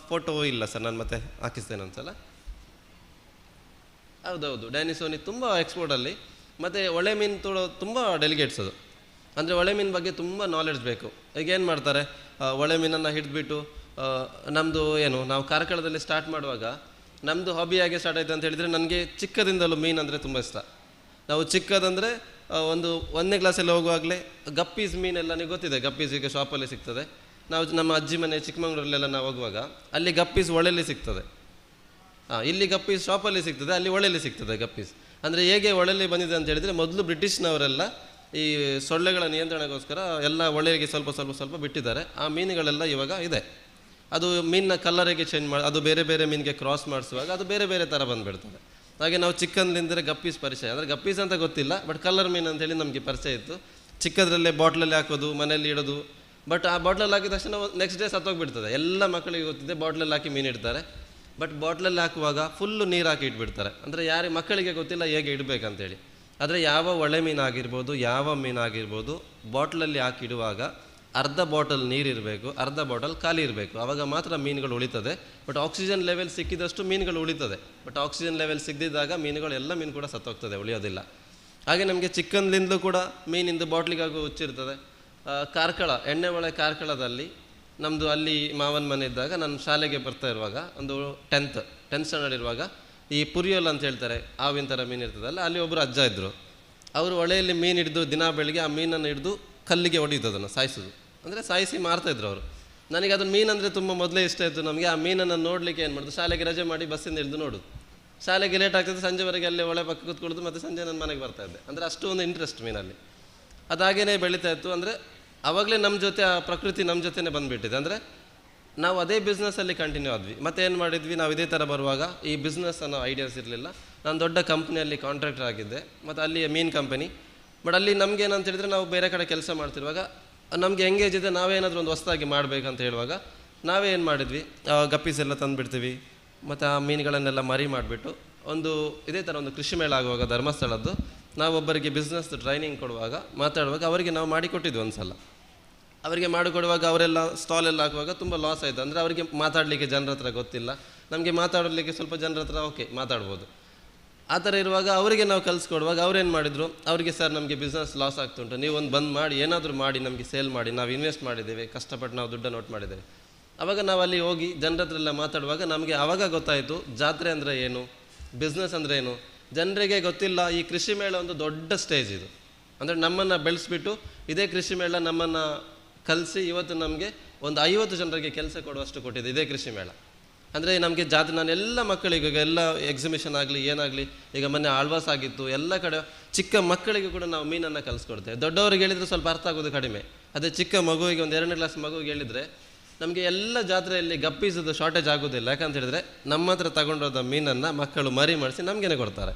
ಫೋಟೋ ಇಲ್ಲ ಸರ್, ನಾನು ಮತ್ತೆ ಹಾಕಿಸ್ತೇನೆ ಒಂದ್ಸಲ. ಹೌದೌದು, ಡ್ಯಾನಿಸೋನಿ ತುಂಬ ಎಕ್ಸ್ಪೋರ್ಟಲ್ಲಿ. ಮತ್ತು ಒಳ್ಳೆ ಮೀನು ತುಂಬ ಡೆಲಿಗೇಟ್ಸ್ ಅದು. ಅಂದರೆ ಒಳ್ಳೆ ಮೀನು ಬಗ್ಗೆ ತುಂಬ ನಾಲೆಡ್ಜ್ ಬೇಕು. ಈಗ ಏನು ಮಾಡ್ತಾರೆ, ಒಳ್ಳೆ ಮೀನನ್ನು ಹಿಡಿದ್ಬಿಟ್ಟು ನಮ್ಮದು ಏನು ನಾವು ಕಾರ್ಕಳದಲ್ಲಿ ಸ್ಟಾರ್ಟ್ ಮಾಡುವಾಗ ನಮ್ಮದು ಹಾಬಿ ಆಗಿ ಸ್ಟಾರ್ಟ್ ಆಯಿತು ಅಂತ ಹೇಳಿದರೆ, ನನಗೆ ಚಿಕ್ಕದಿಂದಲೂ ಮೀನು ಅಂದರೆ ತುಂಬ ಇಷ್ಟ. ನಾವು ಚಿಕ್ಕದಂದರೆ ಒಂದು 1ನೇ ಕ್ಲಾಸಲ್ಲಿ ಹೋಗುವಾಗಲೇ ಗಪ್ಪೀಸ್ ಮೀನೆಲ್ಲ ನೀವು ಗೊತ್ತಿದೆ, ಗಪ್ಪೀಸ್ ಈಗ ಶಾಪಲ್ಲಿ ಸಿಗ್ತದೆ. ನಾವು ನಮ್ಮ ಅಜ್ಜಿ ಮನೆ ಚಿಕ್ಕಮಂಗ್ಳೂರಲ್ಲೆಲ್ಲ ನಾವು ಹೋಗುವಾಗ ಅಲ್ಲಿ ಗಪ್ಪೀಸ್ ಒಳ್ಳೆಯಲ್ಲಿ ಸಿಗ್ತದೆ. ಇಲ್ಲಿ ಗಪ್ಪೀಸ್ ಶಾಪಲ್ಲಿ ಸಿಗ್ತದೆ, ಅಲ್ಲಿ ಒಳ್ಳೆಯಲ್ಲಿ ಸಿಗ್ತದೆ ಗಪ್ಪೀಸ್. ಅಂದರೆ ಹೇಗೆ ಒಳ್ಳೆಯಲ್ಲಿ ಬಂದಿದೆ ಅಂತ ಹೇಳಿದರೆ, ಮೊದಲು ಬ್ರಿಟಿಷ್ನವರೆಲ್ಲ ಈ ಸೊಳ್ಳೆಗಳ ನಿಯಂತ್ರಣಕ್ಕೋಸ್ಕರ ಎಲ್ಲ ಒಳ್ಳೆಗೆ ಸ್ವಲ್ಪ ಬಿಟ್ಟಿದ್ದಾರೆ. ಆ ಮೀನುಗಳೆಲ್ಲ ಇವಾಗ ಇದೆ. ಅದು ಮೀನಿನ ಕಲರಿಗೆ ಚೇಂಜ್ ಮಾಡಿ ಅದು ಬೇರೆ ಬೇರೆ ಮೀನಿಗೆ ಕ್ರಾಸ್ ಮಾಡಿಸುವಾಗ ಅದು ಬೇರೆ ಬೇರೆ ಥರ ಬಂದುಬಿಡ್ತದೆ. ಹಾಗೆ ನಾವು ಚಿಕ್ಕಂದಿಂದರೆ ಗಪ್ಪೀಸ್ ಪರಿಚಯ, ಅಂದರೆ ಗಪ್ಪೀಸ್ ಅಂತ ಗೊತ್ತಿಲ್ಲ, ಬಟ್ ಕಲರ್ ಮೀನು ಅಂತೇಳಿ ನಮಗೆ ಪರಿಚಯ ಇತ್ತು. ಚಿಕ್ಕದ್ರಲ್ಲೇ ಬಾಟ್ಲಲ್ಲಿ ಹಾಕೋದು, ಮನೆಯಲ್ಲಿ ಇಡೋದು. ಬಟ್ ಆ ಬಾಟ್ಲಲ್ಲಿ ಹಾಕಿದ ತಕ್ಷಣ ನೆಕ್ಸ್ಟ್ ಡೇ ಸತ್ತೋಗ್ಬಿಡ್ತದೆ. ಎಲ್ಲ ಮಕ್ಕಳಿಗೆ ಗೊತ್ತಿದೆ ಬಾಟ್ಲಲ್ಲಿ ಹಾಕಿ ಮೀನು ಇಡ್ತಾರೆ. ಬಟ್ ಬಾಟ್ಲಲ್ಲಿ ಹಾಕುವಾಗ ಫುಲ್ಲು ನೀರು ಹಾಕಿ ಇಟ್ಬಿಡ್ತಾರೆ. ಅಂದರೆ ಯಾರಿಗೆ ಮಕ್ಕಳಿಗೆ ಗೊತ್ತಿಲ್ಲ ಹೇಗೆ ಇಡಬೇಕಂತೇಳಿ. ಆದರೆ ಯಾವ ಒಳ್ಳೆ ಮೀನಾಗಿರ್ಬೋದು, ಯಾವ ಮೀನಾಗಿರ್ಬೋದು, ಬಾಟ್ಲಲ್ಲಿ ಹಾಕಿ ಇಡುವಾಗ ಅರ್ಧ ಬಾಟಲ್ ನೀರಿರಬೇಕು, ಅರ್ಧ ಬಾಟಲ್ ಖಾಲಿ ಇರಬೇಕು. ಆವಾಗ ಮಾತ್ರ ಮೀನುಗಳು ಉಳಿತದೆ. ಬಟ್ ಆಕ್ಸಿಜನ್ ಲೆವೆಲ್ ಸಿಕ್ಕಿದಷ್ಟು ಮೀನುಗಳು ಉಳಿತದೆ. ಬಟ್ ಆಕ್ಸಿಜನ್ ಲೆವೆಲ್ ಸಿಗದಿದ್ದಾಗ ಮೀನುಗಳು ಎಲ್ಲ ಮೀನು ಕೂಡ ಸತ್ತೋಗ್ತದೆ, ಉಳಿಯೋದಿಲ್ಲ. ಹಾಗೆ ನಮಗೆ ಚಿಕ್ಕಂದಿಂದಲೂ ಕೂಡ ಮೀನಿಂದು ಬಾಟ್ಲಿಗಾಗೂ ಹುಚ್ಚಿರ್ತದೆ. ಕಾರ್ಕಳ, ಎಣ್ಣೆ ಒಳೆ ಕಾರ್ಕಳದಲ್ಲಿ ನಮ್ಮದು ಅಲ್ಲಿ ಮಾವನ ಮನೆ ಇದ್ದಾಗ ನಾನು ಶಾಲೆಗೆ ಬರ್ತಾ ಇರುವಾಗ ಒಂದು ಟೆಂತ್ ಸ್ಟ್ಯಾಂಡರ್ಡ್ ಇರುವಾಗ ಈ ಪುರಿಯೋಲ್ ಅಂತ ಹೇಳ್ತಾರೆ, ಆವಿನ ಥರ ಮೀನು ಇರ್ತದಲ್ಲ, ಅಲ್ಲಿ ಒಬ್ಬರು ಅಜ್ಜ ಇದ್ದರು. ಅವರು ಹೊಳೆಯಲ್ಲಿ ಮೀನು ಹಿಡಿದು ದಿನ ಬೆಳಿಗ್ಗೆ ಆ ಮೀನನ್ನು ಹಿಡಿದು ಕಲ್ಲಿಗೆ ಹೊಡೆಯೋದು, ಅದನ್ನು ಸಾಯಿಸೋದು. ಅಂದರೆ ಸಾಯಿಸಿ ಮಾರ್ತಾಯಿದ್ರು ಅವರು. ನನಗೆ ಅದನ್ನು ಮೀನಂದರೆ ತುಂಬ ಮೊದಲೇ ಇಷ್ಟ ಇತ್ತು. ನಮಗೆ ಆ ಮೀನನ್ನು ನೋಡಲಿಕ್ಕೆ ಏನು ಮಾಡೋದು, ಶಾಲೆಗೆ ರಜೆ ಮಾಡಿ ಬಸ್ಸಿಂದ ಹಿಡಿದು ನೋಡೋದು. ಶಾಲೆಗೆ ಲೇಟ್ ಆಗ್ತದೆ, ಸಂಜೆವರೆಗೆ ಅಲ್ಲೇ ಒಳೆ ಪಕ್ಕ ಕೂತ್ಕೊಳ್ಳೋದು, ಮತ್ತು ಸಂಜೆ ನನ್ನ ಮನೆಗೆ ಬರ್ತಾಯಿದ್ದೆ. ಅಂದರೆ ಅಷ್ಟು ಒಂದು ಇಂಟ್ರೆಸ್ಟ್ ಮೀನಲ್ಲಿ. ಅದಾಗೇ ಬೆಳೀತಾ ಇತ್ತು. ಅಂದರೆ ಆವಾಗಲೇ ನಮ್ಮ ಜೊತೆ ಆ ಪ್ರಕೃತಿ ನಮ್ಮ ಜೊತೆನೇ ಬಂದುಬಿಟ್ಟಿದೆ. ಅಂದರೆ ನಾವು ಅದೇ ಬಿಸ್ನೆಸ್ಸಲ್ಲಿ ಕಂಟಿನ್ಯೂ ಆದ್ವಿ. ಮತ್ತೆ ಏನು ಮಾಡಿದ್ವಿ, ನಾವು ಇದೇ ಥರ ಬರುವಾಗ ಈ ಬಿಸ್ನೆಸ್ ಅನ್ನೋ ಐಡಿಯಾಸ್ ಇರಲಿಲ್ಲ. ನಾನು ದೊಡ್ಡ ಕಂಪ್ನಿಯಲ್ಲಿ ಕಾಂಟ್ರಾಕ್ಟರ್ ಆಗಿದ್ದೆ, ಮತ್ತು ಅಲ್ಲಿ ಮೀನು ಕಂಪನಿ. ಬಟ್ ಅಲ್ಲಿ ನಮ್ಗೆ ಏನಂತ ಹೇಳಿದರೆ, ನಾವು ಬೇರೆ ಕಡೆ ಕೆಲಸ ಮಾಡ್ತಿರುವಾಗ ನಮಗೆ ಎಂಗೇಜ್ ಇದೆ, ನಾವೇನಾದರೂ ಒಂದು ಹೊಸದಾಗಿ ಮಾಡಬೇಕಂತ ಹೇಳುವಾಗ ನಾವೇ ಏನು ಮಾಡಿದ್ವಿ, ಗಪ್ಪೀಸ್ ಎಲ್ಲ ತಂದುಬಿಡ್ತೀವಿ. ಮತ್ತು ಆ ಮೀನುಗಳನ್ನೆಲ್ಲ ಮರಿ ಮಾಡಿಬಿಟ್ಟು ಒಂದು ಇದೇ ಥರ ಒಂದು ಕೃಷಿ ಮೇಳ ಆಗುವಾಗ ಧರ್ಮಸ್ಥಳದ್ದು, ನಾವು ಒಬ್ಬರಿಗೆ ಬಿಸ್ನೆಸ್ ಟ್ರೈನಿಂಗ್ ಕೊಡುವಾಗ ಮಾತಾಡುವಾಗ ಅವರಿಗೆ ನಾವು ಮಾಡಿಕೊಟ್ಟಿದ್ವಿ ಒಂದು ಸಲ. ಅವರಿಗೆ ಮಾಡಿಕೊಡುವಾಗ ಅವರೆಲ್ಲ ಸ್ಟಾಲೆಲ್ಲ ಹಾಕುವಾಗ ತುಂಬ ಲಾಸ್ ಆಯಿತು. ಅಂದರೆ ಅವರಿಗೆ ಮಾತಾಡಲಿಕ್ಕೆ ಜನರ ಹತ್ರ ಗೊತ್ತಿಲ್ಲ, ನಮಗೆ ಮಾತಾಡಲಿಕ್ಕೆ ಸ್ವಲ್ಪ ಜನರ ಹತ್ರ ಓಕೆ ಮಾತಾಡ್ಬೋದು. ಆ ಥರ ಇರುವಾಗ ಅವರಿಗೆ ನಾವು ಕಲಿಸ್ಕೊಡುವಾಗ ಅವ್ರೇನು ಮಾಡಿದರು, ಅವರಿಗೆ ಸರ್ ನಮಗೆ ಬಿಸ್ನೆಸ್ ಲಾಸ್ ಆಗ್ತುಂಟು, ನೀವು ಒಂದು ಬಂದ್ ಮಾಡಿ ಏನಾದರೂ ಮಾಡಿ ನಮಗೆ ಸೇಲ್ ಮಾಡಿ, ನಾವು ಇನ್ವೆಸ್ಟ್ ಮಾಡಿದ್ದೇವೆ, ಕಷ್ಟಪಟ್ಟು ನಾವು ದುಡ್ಡು ನೋಟ್ ಮಾಡಿದ್ದೇವೆ. ಆವಾಗ ನಾವು ಅಲ್ಲಿ ಹೋಗಿ ಜನರ ಹತ್ರ ಎಲ್ಲ ಮಾತಾಡುವಾಗ ನಮಗೆ ಆವಾಗ ಗೊತ್ತಾಯಿತು ಜಾತ್ರೆ ಅಂದರೆ ಏನು, ಬಿಸ್ನೆಸ್ ಅಂದರೆ ಏನು. ಜನರಿಗೆ ಗೊತ್ತಿಲ್ಲ. ಈ ಕೃಷಿ ಮೇಳ ಒಂದು ದೊಡ್ಡ ಸ್ಟೇಜ್ ಇದು. ಅಂದರೆ ನಮ್ಮನ್ನು ಬೆಳೆಸ್ಬಿಟ್ಟು ಇದೇ ಕೃಷಿ ಮೇಳ ನಮ್ಮನ್ನು ಕಲಿಸಿ ಇವತ್ತು ನಮಗೆ ಒಂದು 50 ಜನರಿಗೆ ಕೆಲಸ ಕೊಡುವಷ್ಟು ಕೊಟ್ಟಿದೆ ಇದೇ ಕೃಷಿ ಮೇಳ. ಅಂದರೆ ನಮಗೆ ಜಾತ್ರೆ, ನಾನು ಎಲ್ಲ ಮಕ್ಕಳಿಗೆ ಈಗ ಎಲ್ಲ ಎಕ್ಸಿಬಿಷನ್ ಆಗಲಿ ಏನಾಗಲಿ, ಈಗ ಮೊನ್ನೆ ಆಳ್ವಾಸ್ ಆಗಿತ್ತು, ಎಲ್ಲ ಕಡೆ ಚಿಕ್ಕ ಮಕ್ಕಳಿಗೆ ಕೂಡ ನಾವು ಮೀನನ್ನು ಕಲಿಸ್ಕೊಡ್ತೇವೆ. ದೊಡ್ಡವರಿಗೆ ಹೇಳಿದರೆ ಸ್ವಲ್ಪ ಅರ್ಥ ಆಗೋದು ಕಡಿಮೆ. ಅದೇ ಚಿಕ್ಕ ಮಗುವಿಗೆ ಒಂದು 2ನೇ ಕ್ಲಾಸ್ ಮಗುವಿಗೆ ಹೇಳಿದರೆ ನಮಗೆ ಎಲ್ಲ ಜಾತ್ರೆಯಲ್ಲಿ ಗಪ್ಪೀಸದ ಶಾರ್ಟೇಜ್ ಆಗೋದಿಲ್ಲ. ಯಾಕಂತ ಹೇಳಿದರೆ ನಮ್ಮ ಹತ್ರ ತಗೊಂಡೋದ ಮೀನನ್ನು ಮಕ್ಕಳು ಮರಿ ಮಾಡಿಸಿ ನಮಗೇನೆ ಕೊಡ್ತಾರೆ.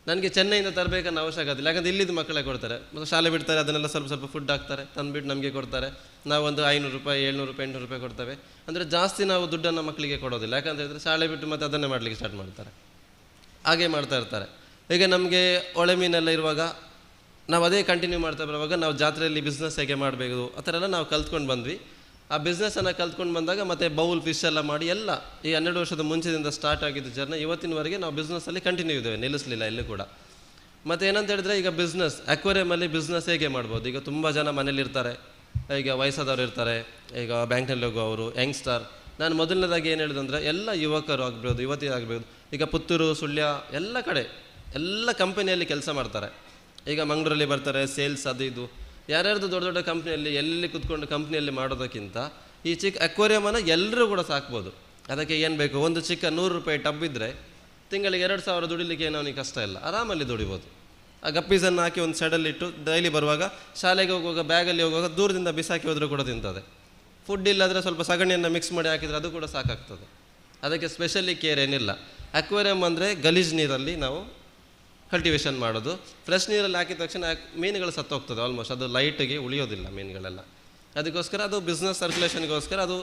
ನನಗೆ ಚೆನ್ನೈಯಿಂದ ತರಬೇಕನ್ನೋ ಅವಶ್ಯಕತೆ ಇಲ್ಲ. ಯಾಕಂದರೆ ಇಲ್ಲಿದ್ದು ಮಕ್ಕಳೇ ಕೊಡ್ತಾರೆ. ಮತ್ತು ಶಾಲೆ ಬಿಡ್ತಾರೆ, ಅದನ್ನೆಲ್ಲ ಸ್ವಲ್ಪ ಸ್ವಲ್ಪ ಫುಡ್ ಹಾಕ್ತಾರೆ, ತಂದುಬಿಟ್ಟು ನಮಗೆ ಕೊಡ್ತಾರೆ. ನಾವು ಒಂದು 500 ರೂಪಾಯಿ 700 ರೂಪಾಯಿ 800 ರೂಪಾಯಿ ಕೊಡ್ತೇವೆ. ಅಂದರೆ ಜಾಸ್ತಿ ನಾವು ದುಡ್ಡನ್ನು ಮಕ್ಕಳಿಗೆ ಕೊಡೋದಿಲ್ಲ. ಯಾಕಂತ ಹೇಳಿದರೆ ಶಾಲೆ ಬಿಟ್ಟು ಮತ್ತೆ ಅದನ್ನೇ ಮಾಡಲಿಕ್ಕೆ ಸ್ಟಾರ್ಟ್ ಮಾಡ್ತಾರೆ. ಹಾಗೆ ಮಾಡ್ತಾ ಇರ್ತಾರೆ. ಈಗ ನಮಗೆ ಒಳೆ ಮೀನೆಲ್ಲ ಇರುವಾಗ ನಾವು ಅದೇ ಕಂಟಿನ್ಯೂ ಮಾಡ್ತಾ ಬರುವಾಗ ನಾವು ಜಾತ್ರೆಯಲ್ಲಿ ಬಿಸ್ನೆಸ್ ಹೇಗೆ ಮಾಡಬೇಕು ಆ ಥರ ಎಲ್ಲ ನಾವು ಕಲ್ತ್ಕೊಂಡು ಬಂದ್ವಿ. ಆ ಬಿಸ್ನೆಸ್ಸನ್ನು ಕಲ್ತ್ಕೊಂಡು ಬಂದಾಗ ಮತ್ತೆ ಬೌಲ್ ಫಿಶ್ ಎಲ್ಲ ಮಾಡಿ ಎಲ್ಲ ಈ 12 ವರ್ಷದ ಮುಂಚೆದಿಂದ ಸ್ಟಾರ್ಟ್ ಆಗಿದ್ದು ಜರ್ನಿ ಇವತ್ತಿನವರೆಗೆ ನಾವು ಬಿಸ್ನೆಸ್ಸಲ್ಲಿ ಕಂಟಿನ್ಯೂ ಇದ್ದೇವೆ, ನಿಲ್ಲಿಸಲಿಲ್ಲ ಎಲ್ಲೂ ಕೂಡ. ಮತ್ತು ಏನಂತ ಹೇಳಿದ್ರೆ ಈಗ ಬಿಸ್ನೆಸ್ ಅಕ್ವೇರಿಯಮಲ್ಲಿ ಬಿಸ್ನೆಸ್ ಹೇಗೆ ಮಾಡ್ಬೋದು. ಈಗ ತುಂಬ ಜನ ಮನೇಲಿರ್ತಾರೆ, ಈಗ ವಯಸ್ಸಾದವ್ರು ಇರ್ತಾರೆ, ಈಗ ಬ್ಯಾಂಕ್ನಲ್ಲಿ ಹೋಗುವವರು, ಯಂಗ್ಸ್ಟರ್. ನಾನು ಮೊದಲನೇದಾಗಿ ಏನು ಹೇಳಿದಂದರೆ ಎಲ್ಲ ಯುವಕರು ಆಗ್ಬೋದು, ಯುವತಿ ಆಗ್ಬೋದು. ಈಗ ಪುತ್ತೂರು, ಸುಳ್ಯ ಎಲ್ಲ ಕಡೆ ಎಲ್ಲ ಕಂಪನಿಯಲ್ಲಿ ಕೆಲಸ ಮಾಡ್ತಾರೆ. ಈಗ ಮಂಗಳೂರಲ್ಲಿ ಬರ್ತಾರೆ, ಸೇಲ್ಸ್ ಅದು ಇದು ಯಾರ್ಯಾರ್ದು ದೊಡ್ಡ ದೊಡ್ಡ ಕಂಪ್ನಿಯಲ್ಲಿ ಎಲ್ಲಿ ಕೂತ್ಕೊಂಡು ಕಂಪ್ನಿಯಲ್ಲಿ ಮಾಡೋದಕ್ಕಿಂತ ಈ ಚಿಕ್ಕ ಅಕ್ವೇರಿಯಮನ್ನು ಎಲ್ಲರೂ ಕೂಡ ಸಾಕ್ಬೋದು. ಅದಕ್ಕೆ ಏನು ಬೇಕು, ಒಂದು ಚಿಕ್ಕ 100 ರೂಪಾಯಿ ಟಬ್ ಇದ್ದರೆ ತಿಂಗಳಿಗೆ 2000 ದುಡಿಲಿಕ್ಕೆ ಏನೋ ಅವನಿಗೆ ಕಷ್ಟ ಇಲ್ಲ, ಆರಾಮಲ್ಲಿ ದುಡಿಬೋದು. ಆ ಗಪ್ಪೀಸನ್ನು ಹಾಕಿ ಒಂದು ಸೈಡಲ್ಲಿಟ್ಟು ಡೈಲಿ ಬರುವಾಗ ಶಾಲೆಗೆ ಹೋಗುವಾಗ ಬ್ಯಾಗಲ್ಲಿ ಹೋಗುವಾಗ ದೂರದಿಂದ ಬಿಸಾಕಿ ಹೋದರೂ ಕೂಡ ತಿಂತದೆ. ಫುಡ್ ಇಲ್ಲಾದರೆ ಸ್ವಲ್ಪ ಸಗಣಿಯನ್ನು ಮಿಕ್ಸ್ ಮಾಡಿ ಹಾಕಿದರೆ ಅದು ಕೂಡ ಸಾಕಾಗ್ತದೆ. ಅದಕ್ಕೆ ಸ್ಪೆಷಲಿ ಕೇರ್ ಏನಿಲ್ಲ. ಅಕ್ವೇರಿಯಮ್ ಅಂದರೆ ಗಲೀಜು ನೀರಲ್ಲಿ ನಾವು ಕಲ್ಟಿವೇಷನ್ ಮಾಡೋದು. ಫ್ರೆಶ್ ನೀರಲ್ಲಿ ಹಾಕಿದ ತಕ್ಷಣ ಮೀನುಗಳು ಸತ್ತೋಗ್ತದೆ ಆಲ್ಮೋಸ್ಟ್, ಅದು ಲೈಟಿಗೆ ಉಳಿಯೋದಿಲ್ಲ ಮೀನುಗಳೆಲ್ಲ. ಅದಕ್ಕೋಸ್ಕರ ಅದು ಬಿಸ್ನೆಸ್ ಸರ್ಕ್ಯುಲೇಷನ್ಗೋಸ್ಕರ ಅದು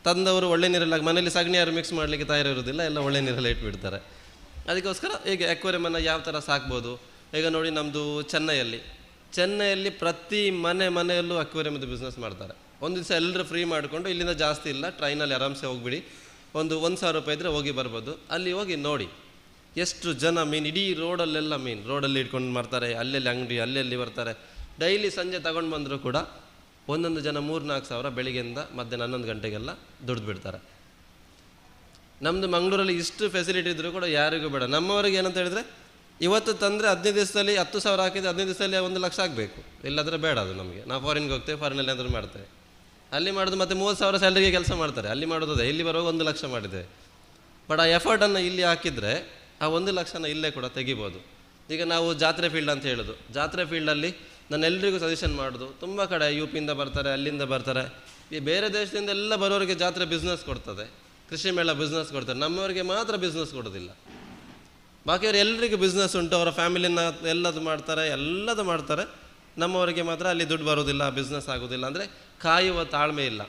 ತಂದವರು ಒಳ್ಳೆ ನೀರಲ್ಲಿ ಮನೇಲಿ ಸಗಣಿ ಯಾರು ಮಿಕ್ಸ್ ಮಾಡಲಿಕ್ಕೆ ತಯಾರಿರೋದಿಲ್ಲ, ಎಲ್ಲ ಒಳ್ಳೆ ನೀರಲ್ಲಿ ಇಟ್ಬಿಡ್ತಾರೆ. ಅದಕ್ಕೋಸ್ಕರ ಈಗ ಅಕ್ವೇರಿಯಮನ್ನು ಯಾವ ಥರ ಸಾಕ್ಬೋದು. ಈಗ ನೋಡಿ ನಮ್ಮದು ಚೆನ್ನೈಯಲ್ಲಿ ಪ್ರತಿ ಮನೆಯಲ್ಲೂ ಅಕ್ವೇರಿಯಮದ್ದು ಬಿಸ್ನೆಸ್ ಮಾಡ್ತಾರೆ. ಒಂದು ದಿವಸ ಎಲ್ಲರೂ ಫ್ರೀ ಮಾಡಿಕೊಂಡು ಇಲ್ಲಿಂದ ಜಾಸ್ತಿ ಇಲ್ಲ, ಟ್ರೈನಲ್ಲಿ ಆರಾಮ್ಸೆ ಹೋಗ್ಬಿಡಿ, ಒಂದು 1000 ರೂಪಾಯಿ ಇದ್ದರೆ ಹೋಗಿ ಬರ್ಬೋದು. ಅಲ್ಲಿ ಹೋಗಿ ನೋಡಿ ಎಷ್ಟು ಜನ ಮೀನು, ಇಡೀ ರೋಡಲ್ಲೆಲ್ಲ ಮೀನು ರೋಡಲ್ಲಿ ಇಟ್ಕೊಂಡು ಮಾಡ್ತಾರೆ, ಅಲ್ಲೆಲ್ಲಿ ಅಂಗಡಿ ಅಲ್ಲೆಲ್ಲಿ ಬರ್ತಾರೆ. ಡೈಲಿ ಸಂಜೆ ತಗೊಂಡು ಬಂದರೂ ಕೂಡ ಒಂದೊಂದು ಜನ 3-4 ಸಾವಿರ ಬೆಳಿಗ್ಗೆಯಿಂದ ಮಧ್ಯಾಹ್ನ 11 ಗಂಟೆಗೆಲ್ಲ ದುಡ್ದು ಬಿಡ್ತಾರೆ. ನಮ್ಮದು ಮಂಗಳೂರಲ್ಲಿ ಇಷ್ಟು ಫೆಸಿಲಿಟಿ ಇದ್ದರೂ ಕೂಡ ಯಾರಿಗೂ ಬೇಡ. ನಮ್ಮವರಿಗೆ ಏನಂತ ಹೇಳಿದರೆ ಇವತ್ತು ತಂದರೆ 15 ದಿವಸದಲ್ಲಿ 10,000 ಹಾಕಿದರೆ 15 ದಿವಸದಲ್ಲಿ 1 ಲಕ್ಷ ಆಗಬೇಕು, ಇಲ್ಲಾಂದರೆ ಬೇಡ ಅದು ನಮಗೆ. ನಾವು ಫಾರಿನ್ಗೆ ಹೋಗ್ತೇವೆ, ಫಾರಿನಲ್ಲಿ ಏನಾದರೂ ಮಾಡ್ತೇವೆ, ಅಲ್ಲಿ ಮಾಡೋದು ಮತ್ತು 30,000 ಸ್ಯಾಲ್ರಿಗೆ ಕೆಲಸ ಮಾಡ್ತಾರೆ, ಅಲ್ಲಿ ಮಾಡೋದೇ. ಇಲ್ಲಿ ಬರುವಾಗ 1 ಲಕ್ಷ ಮಾಡಿದೆ. ಬಟ್ ಆ ಎಫರ್ಟನ್ನು ಇಲ್ಲಿ ಹಾಕಿದರೆ ಆ 1 ಲಕ್ಷನ ಇಲ್ಲೇ ಕೂಡ ತೆಗಿಬೋದು. ಈಗ ನಾವು ಜಾತ್ರೆ ಫೀಲ್ಡ್ ಅಂತ ಹೇಳೋದು, ಜಾತ್ರೆ ಫೀಲ್ಡಲ್ಲಿ ನಾನು ಎಲ್ರಿಗೂ ಸಜೆಷನ್ ಮಾಡೋದು, ತುಂಬ ಕಡೆ UP ಇಂದ ಬರ್ತಾರೆ, ಅಲ್ಲಿಂದ ಬರ್ತಾರೆ. ಈ ಬೇರೆ ದೇಶದಿಂದ ಎಲ್ಲ ಬರೋರಿಗೆ ಜಾತ್ರೆ ಬಿಸ್ನೆಸ್ ಕೊಡ್ತದೆ, ಕೃಷಿ ಮೇಳ ಬಿಸ್ನೆಸ್ ಕೊಡ್ತಾರೆ, ನಮ್ಮವರಿಗೆ ಮಾತ್ರ ಬಿಸ್ನೆಸ್ ಕೊಡೋದಿಲ್ಲ. ಬಾಕಿಯವರು ಎಲ್ಲರಿಗೂ ಬಿಸ್ನೆಸ್ ಉಂಟು, ಅವರ ಫ್ಯಾಮಿಲಿನ ಎಲ್ಲದು ಮಾಡ್ತಾರೆ, ನಮ್ಮವರಿಗೆ ಮಾತ್ರ ಅಲ್ಲಿ ದುಡ್ಡು ಬರೋದಿಲ್ಲ, ಬಿಸ್ನೆಸ್ ಆಗೋದಿಲ್ಲ. ಅಂದರೆ ಕಾಯುವ ತಾಳ್ಮೆ ಇಲ್ಲ.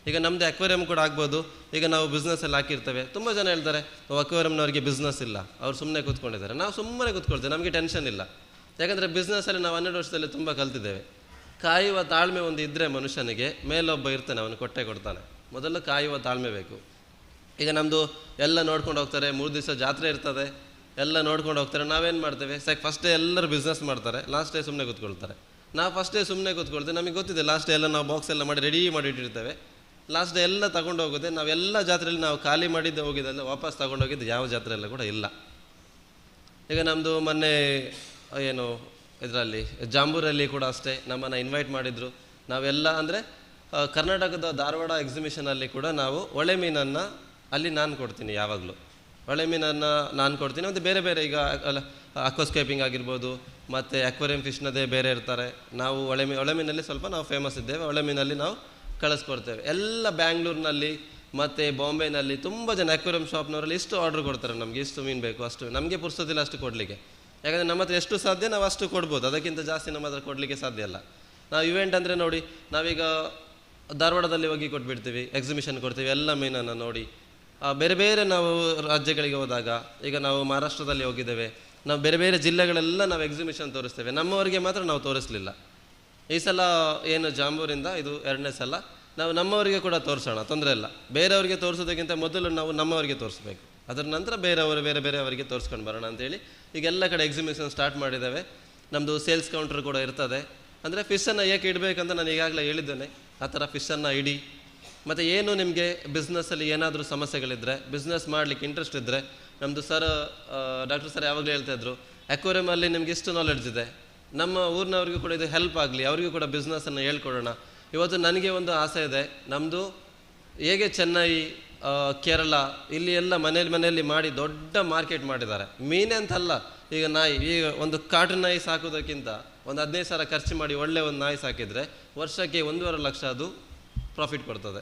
ಈಗ ನಮ್ಮದು ಅಕ್ವೇರಿಯಂ ಕೂಡ ಆಗ್ಬೋದು. ಈಗ ನಾವು ಬಿಸ್ನೆಸ್ಸಲ್ಲಿ ಹಾಕಿರ್ತೇವೆ, ತುಂಬ ಜನ ಹೇಳ್ತಾರೆ ಅಕ್ವೇರಿಯಂನವರಿಗೆ ಬಿಸ್ನೆಸ್ ಇಲ್ಲ, ಅವ್ರು ಸುಮ್ಮನೆ ಕೂತ್ಕೊಂಡಿದ್ದಾರೆ. ನಾವು ಸುಮ್ಮನೆ ಕೂತ್ಕೊಳ್ತೇವೆ, ನಮಗೆ ಟೆನ್ಷನ್ ಇಲ್ಲ. ಯಾಕಂದರೆ ಬಿಸ್ನೆಸ್ಸಲ್ಲಿ ನಾವು 12 ವರ್ಷದಲ್ಲಿ ತುಂಬ ಕಲ್ತಿದ್ದೇವೆ. ಕಾಯುವ ತಾಳ್ಮೆ ಒಂದು ಇದ್ದರೆ ಮನುಷ್ಯನಿಗೆ ಮೇಲೊಬ್ಬ ಇರ್ತಾನೆ, ಅವನು ಕೊಡ್ತಾನೆ. ಮೊದಲು ಕಾಯುವ ತಾಳ್ಮೆ ಬೇಕು. ಈಗ ನಮ್ಮದು ಎಲ್ಲ ನೋಡ್ಕೊಂಡು ಹೋಗ್ತಾರೆ, 3 ದಿವಸ ಜಾತ್ರೆ ಇರ್ತದೆ, ಎಲ್ಲ ನೋಡ್ಕೊಂಡು ಹೋಗ್ತಾರೆ. ನಾವೇನು ಮಾಡ್ತೇವೆ, ಫಸ್ಟ್ ಡೇ ಎಲ್ಲರೂ ಬಿಸ್ನೆಸ್ ಮಾಡ್ತಾರೆ, ಲಾಸ್ಟ್ ಡೇ ಸುಮ್ಮನೆ ಕೂತ್ಕೊಳ್ತಾರೆ. ನಾವು ಫಸ್ಟ್ ಡೇ ಸುಮ್ಮನೆ ಕೂತ್ಕೊಳ್ತೇವೆ, ನಮಗೆ ಗೊತ್ತಿದೆ ಲಾಸ್ಟ್ ಡೇ ಎಲ್ಲ ನಾವು ಬಾಕ್ಸ್ ಎಲ್ಲ ಮಾಡಿ ರೆಡಿ ಮಾಡಿ ಇಟ್ಟಿರ್ತೇವೆ. ಲಾಸ್ಟ್ ಡೇ ಎಲ್ಲ ತಗೊಂಡು ಹೋಗುತ್ತೆ. ನಾವೆಲ್ಲ ಜಾತ್ರೆಯಲ್ಲಿ ನಾವು ಖಾಲಿ ಮಾಡಿದ್ದು ಹೋಗಿದ್ದೆಲ್ಲ ವಾಪಸ್ ತಗೊಂಡೋಗಿದ್ದು ಯಾವ ಜಾತ್ರೆಯಲ್ಲ ಕೂಡ ಇಲ್ಲ. ಈಗ ನಮ್ಮದು ಮೊನ್ನೆ ಏನು ಇದರಲ್ಲಿ ಜಾಂಬೂರಲ್ಲಿ ಕೂಡ ಅಷ್ಟೇ ನಮ್ಮನ್ನು ಇನ್ವೈಟ್ ಮಾಡಿದರು. ನಾವೆಲ್ಲ ಅಂದರೆ ಕರ್ನಾಟಕದ ಧಾರವಾಡ ಎಕ್ಸಿಬಿಷನಲ್ಲಿ ಕೂಡ ನಾವು ಒಳ್ಳೆ ಮೀನನ್ನು ಅಲ್ಲಿ ನಾನು ಕೊಡ್ತೀನಿ, ಯಾವಾಗಲೂ ಒಳ್ಳೆ ಮೀನನ್ನು ನಾನು ಕೊಡ್ತೀನಿ. ಮತ್ತು ಬೇರೆ ಬೇರೆ ಈಗ ಅಕ್ವಾಸ್ಕೇಪಿಂಗ್ ಆಗಿರ್ಬೋದು, ಮತ್ತು ಅಕ್ವೇರಿಯಂ ಫಿಶ್ನದೇ ಬೇರೆ ಇರ್ತಾರೆ. ನಾವು ಒಳ್ಳೆ ಮೀನಲ್ಲಿ ಸ್ವಲ್ಪ ನಾವು ಫೇಮಸ್ ಇದ್ದೇವೆ, ಒಳ್ಳೆ ಮೀನಲ್ಲಿ ನಾವು ಕಳಿಸ್ಕೊಡ್ತೇವೆ. ಎಲ್ಲ ಬ್ಯಾಂಗ್ಳೂರಿನಲ್ಲಿ ಮತ್ತು ಬಾಂಬೆನಲ್ಲಿ ತುಂಬ ಜನ ಅಕ್ವೇರಿಯಂ ಶಾಪ್ನವರಲ್ಲಿ ಇಷ್ಟು ಆರ್ಡ್ರ್ ಕೊಡ್ತಾರೆ, ನಮಗೆ ಇಷ್ಟು ಮೀನು ಬೇಕು, ಅಷ್ಟು ನಮಗೆ ಪುರ್ಸೋದಿಲ್ಲ ಅಷ್ಟು ಕೊಡಲಿಕ್ಕೆ. ಯಾಕಂದರೆ ನಮ್ಮ ಹತ್ರ ಎಷ್ಟು ಸಾಧ್ಯ ನಾವು ಅಷ್ಟು ಕೊಡ್ಬೋದು, ಅದಕ್ಕಿಂತ ಜಾಸ್ತಿ ನಮ್ಮ ಹತ್ರ ಕೊಡಲಿಕ್ಕೆ ಸಾಧ್ಯ ಇಲ್ಲ. ನಾವು ಇವೆಂಟ್ ಅಂದರೆ ನೋಡಿ, ನಾವೀಗ ಧಾರವಾಡದಲ್ಲಿ ಹೋಗಿ ಕೊಟ್ಬಿಡ್ತೀವಿ, ಎಕ್ಸಿಬಿಷನ್ ಕೊಡ್ತೀವಿ ಎಲ್ಲ ಮೀನನ್ನು ನೋಡಿ. ಬೇರೆ ಬೇರೆ ನಾವು ರಾಜ್ಯಗಳಿಗೆ ಹೋದಾಗ, ಈಗ ನಾವು ಮಹಾರಾಷ್ಟ್ರದಲ್ಲಿ ಹೋಗಿದ್ದೇವೆ, ನಾವು ಬೇರೆ ಬೇರೆ ಜಿಲ್ಲೆಗಳೆಲ್ಲ ನಾವು ಎಕ್ಸಿಬಿಷನ್ ತೋರಿಸ್ತೇವೆ, ನಮ್ಮವರಿಗೆ ಮಾತ್ರ ನಾವು ತೋರಿಸಲಿಲ್ಲ. ಈ ಸಲ ಏನು ಜಾಂಬೂರಿಂದ ಇದು 2ನೇ ಸಲ, ನಾವು ನಮ್ಮವರಿಗೆ ಕೂಡ ತೋರಿಸೋಣ, ತೊಂದರೆ ಇಲ್ಲ. ಬೇರೆಯವರಿಗೆ ತೋರಿಸೋದಕ್ಕಿಂತ ಮೊದಲು ನಾವು ನಮ್ಮವರಿಗೆ ತೋರಿಸ್ಬೇಕು, ಅದರ ನಂತರ ಬೇರೆ ಅವರಿಗೆ ತೋರಿಸ್ಕೊಂಡು ಬರೋಣ ಅಂತೇಳಿ ಈಗ ಎಲ್ಲ ಕಡೆ ಎಕ್ಸಿಬಿಷನ್ ಸ್ಟಾರ್ಟ್ ಮಾಡಿದ್ದೇವೆ. ನಮ್ಮದು ಸೇಲ್ಸ್ ಕೌಂಟರ್ ಕೂಡ ಇರ್ತದೆ. ಅಂದರೆ ಫಿಶನ್ನು ಏಕೆ ಇಡಬೇಕಂತ ನಾನು ಈಗಾಗಲೇ ಹೇಳಿದ್ದೇನೆ, ಆ ಥರ ಫಿಶನ್ನು ಇಡಿ. ಮತ್ತು ಏನು ನಿಮಗೆ ಬಿಸ್ನೆಸ್ಸಲ್ಲಿ ಏನಾದರೂ ಸಮಸ್ಯೆಗಳಿದ್ದರೆ, ಬಿಸ್ನೆಸ್ ಮಾಡಲಿಕ್ಕೆ ಇಂಟ್ರೆಸ್ಟ್ ಇದ್ದರೆ, ನಮ್ಮದು ಡಾಕ್ಟರ್ ಸರ್ ಯಾವಾಗಲೂ ಹೇಳ್ತಾಯಿದ್ರು, ಅಕ್ವೇರಿಯಮಲ್ಲಿ ನಿಮ್ಗೆ ಇಷ್ಟು ನಾಲೆಡ್ಜ್ ಇದೆ, ನಮ್ಮ ಊರಿನವ್ರಿಗೂ ಕೂಡ ಇದು ಹೆಲ್ಪ್ ಆಗಲಿ, ಅವರಿಗೂ ಕೂಡ ಬಿಸ್ನೆಸ್ಸನ್ನು ಹೇಳ್ಕೊಡೋಣ. ಇವತ್ತು ನನಗೆ ಒಂದು ಆಸೆ ಇದೆ, ನಮ್ಮದು ಹೇಗೆ ಚೆನ್ನೈ, ಕೇರಳ ಇಲ್ಲಿ ಎಲ್ಲ ಮನೆಯಲ್ಲಿ ಮಾಡಿ ದೊಡ್ಡ ಮಾರ್ಕೆಟ್ ಮಾಡಿದ್ದಾರೆ. ಮೀನೇ ಅಂತಲ್ಲ, ಈಗ ನಾಯಿ, ಈಗ ಒಂದು ಕಾಟು ನಾಯಿ ಸಾಕೋದಕ್ಕಿಂತ ಒಂದು 15,000 ಖರ್ಚು ಮಾಡಿ ಒಳ್ಳೆ ಒಂದು ನಾಯಿ ಸಾಕಿದರೆ ವರ್ಷಕ್ಕೆ 1.5 ಲಕ್ಷ ಅದು ಪ್ರಾಫಿಟ್ ಕೊಡ್ತದೆ.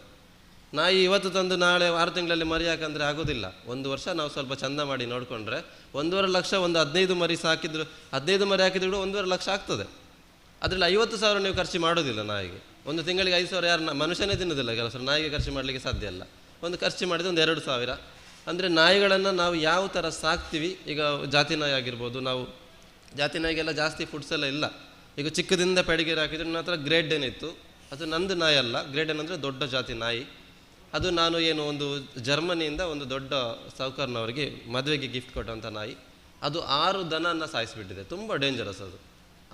ನಾಯಿ ಇವತ್ತು ತಂದು ನಾಳೆ 6 ತಿಂಗಳಲ್ಲಿ ಮರಿ ಹಾಕಂದರೆ ಆಗೋದಿಲ್ಲ. 1 ವರ್ಷ ನಾವು ಸ್ವಲ್ಪ ಚಂದ ಮಾಡಿ ನೋಡಿಕೊಂಡ್ರೆ 1.5 ಲಕ್ಷ, ಒಂದು 15 ಮರಿ ಸಾಕಿದ್ರು, 15 ಮರಿ ಹಾಕಿದ್ರು ಕೂಡ 1.5 ಲಕ್ಷ ಆಗ್ತದೆ. ಅದರಲ್ಲಿ 50,000 ನೀವು ಖರ್ಚು ಮಾಡೋದಿಲ್ಲ ನಾಯಿಗೆ. ಒಂದು ತಿಂಗಳಿಗೆ 5,000 ಯಾರು ಮನುಷ್ಯನೇ ತಿನ್ನೋದಿಲ್ಲ, ಕೆಲಸ ನಾಯಿಗೆ ಖರ್ಚು ಮಾಡಲಿಕ್ಕೆ ಸಾಧ್ಯ ಇಲ್ಲ. ಒಂದು ಖರ್ಚು ಮಾಡಿದರೆ ಒಂದು 2,000. ಅಂದರೆ ನಾಯಿಗಳನ್ನು ನಾವು ಯಾವ ಥರ ಸಾಕ್ತೀವಿ, ಈಗ ಜಾತಿ ನಾಯಿ ಆಗಿರ್ಬೋದು, ನಾವು ಜಾತಿ ನಾಯಿಗೆಲ್ಲ ಜಾಸ್ತಿ ಫುಡ್ಸ್ ಎಲ್ಲ ಇಲ್ಲ. ಈಗ ಚಿಕ್ಕದಿಂದ ಪೆಡಿಗೇರ್ ಹಾಕಿದ್ರೆ ನನ್ನ ಹತ್ರ ಗ್ರೇಡ್ ಏನಿತ್ತು, ಅದು ನಂದು ನಾಯಿ ಅಲ್ಲ, ಗ್ರೇಡ್ ಏನಂದರೆ ದೊಡ್ಡ ಜಾತಿ ನಾಯಿ. ಅದು ನಾನು ಏನು ಒಂದು ಜರ್ಮನಿಯಿಂದ ಒಂದು ದೊಡ್ಡ ಸಾಹುಕಾರನವರಿಗೆ ಮದುವೆಗೆ ಗಿಫ್ಟ್ ಕೊಟ್ಟಂಥ ನಾಯಿ. ಅದು 6 ದನವನ್ನು ಸಾಯಿಸಿಬಿಟ್ಟಿದೆ. ತುಂಬ ಡೇಂಜರಸ್ ಅದು.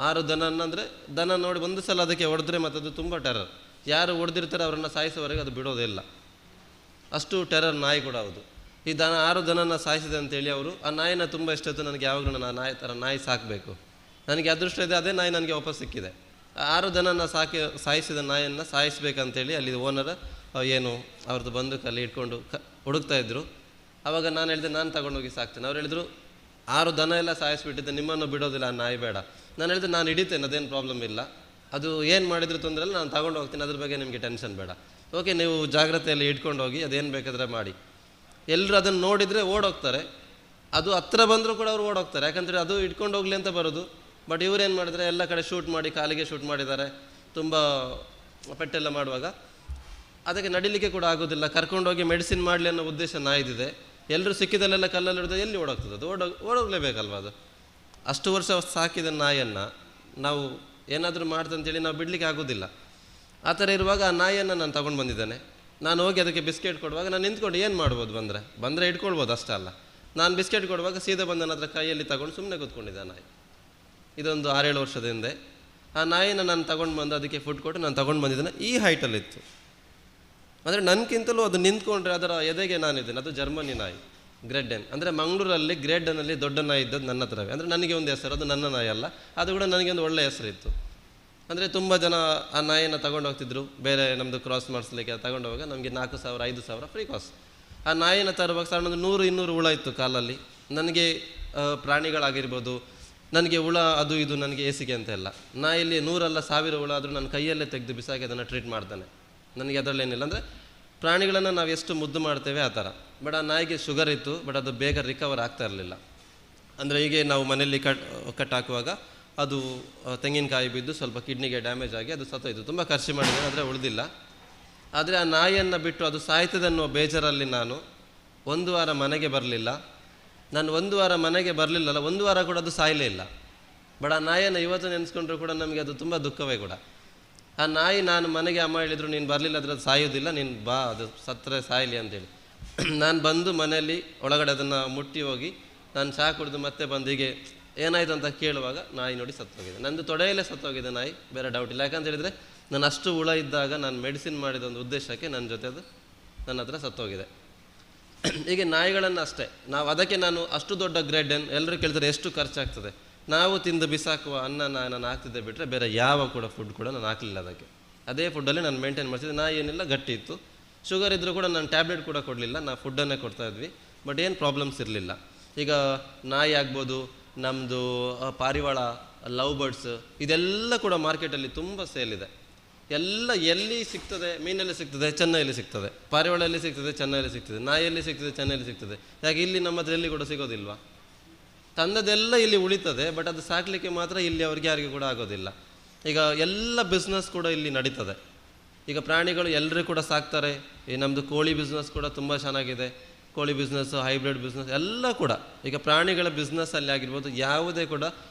6 ದನನ್ನು ಅಂದರೆ ದನ ನೋಡಿ ಒಂದು ಸಲ ಅದಕ್ಕೆ ಹೊಡೆದ್ರೆ ಮತ್ತು ಅದು ತುಂಬ ಟೆರರ್. ಯಾರು ಹೊಡೆದಿರ್ತಾರೆ ಅವರನ್ನು ಸಾಯಿಸೋವರೆಗೆ ಅದು ಬಿಡೋದೇ ಇಲ್ಲ, ಅಷ್ಟು ಟೆರರ್ ನಾಯಿ ಕೂಡ ಹೌದು. ಈ 6 ದನನ್ನು ಸಾಯಿಸಿದೆ ಅಂತೇಳಿ ಅವರು ಆ ನಾಯಿನ ತುಂಬ ಇಷ್ಟೊತ್ತು ನನಗೆ ಯಾವಾಗಲೂ ನಾನು ನಾಯಿ ಥರ ನಾಯಿ ಸಾಕಬೇಕು, ನನಗೆ ಅದೃಷ್ಟ ಇದೆ, ಅದೇ ನಾಯಿ ನನಗೆ ವಾಪಸ್ ಸಿಕ್ಕಿದೆ. 6 ದನನ್ನು ಸಾಯಿಸಿದ ನಾಯಿಯನ್ನು ಸಾಯಿಸಬೇಕಂತೇಳಿ ಅಲ್ಲಿ ಓನರ್ ಏನು ಅವ್ರದ್ದು ಬಂದೂಕಲ್ಲಿ ಇಟ್ಕೊಂಡು ಹುಡುಕ್ತಾಯಿದ್ರು. ಆವಾಗ ನಾನು ಹೇಳಿದೆ ನಾನು ತಗೊಂಡೋಗಿ ಸಾಕ್ತೇನೆ. ಅವ್ರು ಹೇಳಿದರು 6 ದನ ಎಲ್ಲ ಸಾಯಿಸಿಬಿಟ್ಟಿದ್ದೆ, ನಿಮ್ಮನ್ನು ಬಿಡೋದಿಲ್ಲ, ಆ ನಾಯಿ ಬೇಡ. ನಾನು ಹೇಳಿದೆ ನಾನು ಹಿಡಿತೇನೆ, ಅದೇನು ಪ್ರಾಬ್ಲಮ್ ಇಲ್ಲ, ಅದು ಏನು ಮಾಡಿದ್ರು ತೊಂದರೆ ಇಲ್ಲ, ನಾನು ತಗೊಂಡು ಹೋಗ್ತೀನಿ, ಅದ್ರ ಬಗ್ಗೆ ನಿಮಗೆ ಟೆನ್ಷನ್ ಬೇಡ, ಓಕೆ ನೀವು ಜಾಗ್ರತೆಯಲ್ಲಿ ಇಟ್ಕೊಂಡು ಹೋಗಿ, ಅದೇನು ಬೇಕಾದರೆ ಮಾಡಿ. ಎಲ್ಲರೂ ಅದನ್ನು ನೋಡಿದರೆ ಓಡೋಗ್ತಾರೆ, ಅದು ಹತ್ರ ಬಂದರೂ ಕೂಡ ಅವ್ರು ಓಡೋಗ್ತಾರೆ, ಯಾಕಂದರೆ ಅದು ಇಟ್ಕೊಂಡು ಹೋಗಲಿ ಅಂತ ಬರೋದು. ಬಟ್ ಇವರೇನು ಮಾಡಿದರೆ ಎಲ್ಲ ಕಡೆ ಶೂಟ್ ಮಾಡಿ, ಕಾಲಿಗೆ ಶೂಟ್ ಮಾಡಿದ್ದಾರೆ, ತುಂಬ ಪೆಟ್ಟೆಲ್ಲ ಮಾಡುವಾಗ ಅದಕ್ಕೆ ನಡಿಲಿಕ್ಕೆ ಕೂಡ ಆಗೋದಿಲ್ಲ. ಕರ್ಕೊಂಡೋಗಿ ಮೆಡಿಸಿನ್ ಮಾಡಲಿ ಅನ್ನೋ ಉದ್ದೇಶ ನಾಯಿದಿದೆ. ಎಲ್ಲರೂ ಸಿಕ್ಕಿದಲ್ಲೆಲ್ಲ ಕಲ್ಲಲ್ಲಿ ಹಿಡಿದು ಎಲ್ಲಿ ಓಡೋಗ್ತದೆ, ಅದು ಓಡೋಗ್ಲೇಬೇಕಲ್ವ. ಅದು ಅಷ್ಟು ವರ್ಷ ಸಾಕಿದ ನಾಯಿಯನ್ನು ನಾವು ಏನಾದರೂ ಮಾಡ್ತಂತೇಳಿ ನಾವು ಬಿಡಲಿಕ್ಕೆ ಆಗೋದಿಲ್ಲ. ಆ ಥರ ಇರುವಾಗ ಆ ನಾಯಿಯನ್ನು ನಾನು ತಗೊಂಡು ಬಂದಿದ್ದೇನೆ. ನಾನು ಹೋಗಿ ಅದಕ್ಕೆ ಬಿಸ್ಕೆಟ್ ಕೊಡುವಾಗ ನಾನು ನಿಂತ್ಕೊಂಡು ಏನು ಮಾಡ್ಬೋದು, ಬಂದರೆ ಇಟ್ಕೊಳ್ಬೋದು, ಅಷ್ಟೇ ಅಲ್ಲ. ನಾನು ಬಿಸ್ಕೆಟ್ ಕೊಡುವಾಗ ಸೀದಾ ಬಂದು ನನ್ನ ಹತ್ರ ಕೈಯಲ್ಲಿ ತಗೊಂಡು ಸುಮ್ಮನೆ ಕೂತ್ಕೊಂಡಿದ್ದೆ ನಾಯಿ. ಇದೊಂದು 6-7 ವರ್ಷದ ಹಿಂದೆ ಆ ನಾಯಿನ ನಾನು ತಗೊಂಡು ಬಂದು ಅದಕ್ಕೆ ಫುಡ್ ಕೊಟ್ಟು ನಾನು ತಗೊಂಡು ಬಂದಿದ್ದೇನೆ. ಈ ಹೈಟಲ್ಲಿತ್ತು, ಅಂದರೆ ನನಗಿಂತಲೂ ಅದು ನಿಂತ್ಕೊಂಡ್ರೆ ಅದರ ಎದೆಗೆ ನಾನಿದ್ದೇನೆ. ಅದು ಜರ್ಮನಿ ನಾಯಿ, ಗ್ರೇಡ್ ಎನ್. ಅಂದರೆ ಮಂಗಳೂರಲ್ಲಿ ಗ್ರೇಡ್ ಎನ್ನಲ್ಲಿ ದೊಡ್ಡ ನಾಯಿ ಇದ್ದದ್ದು ನನ್ನ ಹತ್ರವೇ. ಅಂದರೆ ನನಗೆ ಒಂದು ಹೆಸರು, ಅದು ನನ್ನ ನಾಯಿ ಅಲ್ಲ, ಅದು ಕೂಡ ನನಗೆ ಒಂದು ಒಳ್ಳೆಯ ಹೆಸರಿತ್ತು. ಅಂದರೆ ತುಂಬ ಜನ ಆ ನಾಯಿಯನ್ನು ತಗೊಂಡು ಹೋಗ್ತಿದ್ರು, ಬೇರೆ ನಮ್ಮದು ಕ್ರಾಸ್ ಮಾಡಿಸ್ಲಿಕ್ಕೆ ತಗೊಂಡು ಹೋಗುವಾಗ ನಮಗೆ 4,000 5,000 ಫ್ರೀ ಕಾಸ್ಟ್. ಆ ನಾಯಿನ ತರುವಾಗ ಸಣ್ಣ ಒಂದು 100-200 ಹುಳ ಇತ್ತು ಕಾಲಲ್ಲಿ. ನನಗೆ ಪ್ರಾಣಿಗಳಾಗಿರ್ಬೋದು, ನನಗೆ ಹುಳ ಅದು ಇದು ನನಗೆ ಏಸಿಗೆ ಅಂತ ಇಲ್ಲ. ನಾಯಿಲಿ 100 ಅಲ್ಲ 1000 ಹುಳ ಆದರೂ ನಾನು ಕೈಯಲ್ಲೇ ತೆಗೆದು ಬಿಸಾಕಿ ಅದನ್ನು ಟ್ರೀಟ್ ಮಾಡ್ತಾನೆ. ನನಗೆ ಅದರಲ್ಲೇನಿಲ್ಲ. ಅಂದರೆ ಪ್ರಾಣಿಗಳನ್ನು ನಾವು ಎಷ್ಟು ಮುದ್ದು ಮಾಡ್ತೇವೆ ಆ ಥರ. ಬಟ್ ಆ ನಾಯಿಗೆ ಶುಗರ್ ಇತ್ತು, ಬಟ್ ಅದು ಬೇಗ ರಿಕವರ್ ಆಗ್ತಾ ಇರಲಿಲ್ಲ. ಅಂದರೆ ಹೀಗೆ ನಾವು ಮನೆಯಲ್ಲಿ ಕಟ್ ಹಾಕುವಾಗ ಅದು ತೆಂಗಿನಕಾಯಿ ಬಿದ್ದು ಸ್ವಲ್ಪ ಕಿಡ್ನಿಗೆ ಡ್ಯಾಮೇಜ್ ಆಗಿ ಅದು ಸತ್ತೋಯ್ತು. ತುಂಬ ಖರ್ಚು ಮಾಡಿದೆ, ಆದರೆ ಉಳಿದಿಲ್ಲ. ಆದರೆ ಆ ನಾಯಿಯನ್ನು ಬಿಟ್ಟು ಅದು ಸಾಯ್ತದೆ ಅನ್ನೋ ಬೇಜಾರಲ್ಲಿ ನಾನು 1 ವಾರ ಮನೆಗೆ ಬರಲಿಲ್ಲ. ನಾನು 1 ವಾರ ಮನೆಗೆ ಬರಲಿಲ್ಲಲ್ಲ, 1 ವಾರ ಕೂಡ ಅದು ಸಾಯಲೇ ಇಲ್ಲ. ಬಟ್ ಆ ನಾಯಿಯನ್ನು ಇವತ್ತು ನೆನೆಸ್ಕೊಂಡ್ರು ಕೂಡ ನಮಗೆ ಅದು ತುಂಬ ದುಃಖವೇ ಕೂಡ. ಆ ನಾಯಿ, ನಾನು ಮನೆಗೆ ಅಮ್ಮ ಹೇಳಿದರು ನೀನು ಬರಲಿಲ್ಲ ಆದರೆ ಅದು ಸಾಯೋದಿಲ್ಲ, ನೀನು ಬಾ, ಅದು ಸತ್ತರೆ ಸಾಯಲಿ ಅಂತೇಳಿ. ನಾನು ಬಂದು ಮನೆಯಲ್ಲಿ ಒಳಗಡೆ ಅದನ್ನು ಮುಟ್ಟಿ ಹೋಗಿ ನಾನು ಚಹಾ ಕುಡಿದು ಮತ್ತೆ ಬಂದು ಹೀಗೆ ಏನಾಯಿತು ಅಂತ ಕೇಳುವಾಗ ನಾಯಿ ನೋಡಿ ಸತ್ತೋಗಿದೆ. ನಂದು ತೊಡೆಯಲ್ಲೇ ಸತ್ತೋಗಿದೆ ನಾಯಿ, ಬೇರೆ ಡೌಟ್ ಇಲ್ಲ. ಯಾಕಂತ ಹೇಳಿದರೆ ನಾನು ಅಷ್ಟು ಹುಳ ಇದ್ದಾಗ ನಾನು ಮೆಡಿಸಿನ್ ಮಾಡಿದ ಒಂದು ಉದ್ದೇಶಕ್ಕೆ ನನ್ನ ಜೊತೆ ಅದು ನನ್ನ ಹತ್ರ ಸತ್ತೋಗಿದೆ. ಹೀಗೆ ನಾಯಿಗಳನ್ನು ಅಷ್ಟೇ ನಾವು, ಅದಕ್ಕೆ ನಾನು ಅಷ್ಟು ದೊಡ್ಡ ಗ್ರೇಡ್ ಎಲ್ಲರೂ ಕೇಳ್ತಾರೆ ಎಷ್ಟು ಖರ್ಚಾಗ್ತದೆ. ನಾವು ತಿಂದು ಬಿಸಾಕುವ ಅನ್ನ ನಾನು ಹಾಕ್ತಿದ್ದೆ ಬಿಟ್ಟರೆ ಬೇರೆ ಯಾವ ಕೂಡ ಫುಡ್ ಕೂಡ ನಾನು ಹಾಕಲಿಲ್ಲ ಅದಕ್ಕೆ. ಅದೇ ಫುಡ್ಡಲ್ಲಿ ನಾನು ಮೇಂಟೈನ್ ಮಾಡ್ತಿದ್ದೆ. ನಾಯಿ ಏನಿಲ್ಲ, ಗಟ್ಟಿ ಇತ್ತು. ಶುಗರ್ ಇದ್ದರೂ ಕೂಡ ನಾನು ಟ್ಯಾಬ್ಲೆಟ್ ಕೂಡ ಕೊಡಲಿಲ್ಲ, ನಾವು ಫುಡ್ಡನ್ನೇ ಕೊಡ್ತಾಯಿದ್ವಿ. ಬಟ್ ಏನು ಪ್ರಾಬ್ಲಮ್ಸ್ ಇರಲಿಲ್ಲ. ಈಗ ನಾಯಿ ಆಗ್ಬೋದು, ನಮ್ಮದು ಪಾರಿವಾಳ, ಲವ್ ಬರ್ಡ್ಸ್, ಇದೆಲ್ಲ ಕೂಡ ಮಾರ್ಕೆಟಲ್ಲಿ ತುಂಬ ಸೇಲ್ ಇದೆ. ಎಲ್ಲ ಎಲ್ಲಿ ಸಿಗ್ತದೆ, ಮೀನಲ್ಲಿ ಸಿಗ್ತದೆ, ಚೆನ್ನೈಯಲ್ಲಿ ಸಿಗ್ತದೆ, ಪಾರಿವಾಳಲ್ಲಿ ಸಿಗ್ತದೆ, ಚೆನ್ನೈಯಲ್ಲಿ ಸಿಗ್ತದೆ, ನಾಯಿಯಲ್ಲಿ ಸಿಗ್ತದೆ, ಚೆನ್ನೈಯಲ್ಲಿ ಸಿಗ್ತದೆ. ಯಾಕೆ ಇಲ್ಲಿ ನಮ್ಮ ಹತ್ರ ಎಲ್ಲಿ ಕೂಡ ಸಿಗೋದಿಲ್ವಾ? ತಂದದೆಲ್ಲ ಇಲ್ಲಿ ಉಳಿತದೆ, ಬಟ್ ಅದು ಸಾಕಲಿಕ್ಕೆ ಮಾತ್ರ ಇಲ್ಲಿ ಅವ್ರಿಗೆ ಯಾರಿಗೂ ಕೂಡ ಆಗೋದಿಲ್ಲ. ಈಗ ಎಲ್ಲ ಬಿಸ್ನೆಸ್ ಕೂಡ ಇಲ್ಲಿ ನಡೀತದೆ. ಈಗ ಪ್ರಾಣಿಗಳು ಎಲ್ಲರೂ ಕೂಡ ಸಾಕ್ತಾರೆ. ಈ ನಮ್ಮದು ಕೋಳಿ ಬಿಸ್ನೆಸ್ ಕೂಡ ತುಂಬ ಚೆನ್ನಾಗಿದೆ. ಕೋಳಿ ಬಿಸ್ನೆಸ್ಸು, ಹೈಬ್ರಿಡ್ ಬಿಸ್ನೆಸ್ ಎಲ್ಲ ಕೂಡ. ಈಗ ಪ್ರಾಣಿಗಳ ಬಿಸ್ನೆಸ್ಸಲ್ಲಿ ಆಗಿರ್ಬೋದು, ಯಾವುದೇ ಕೂಡ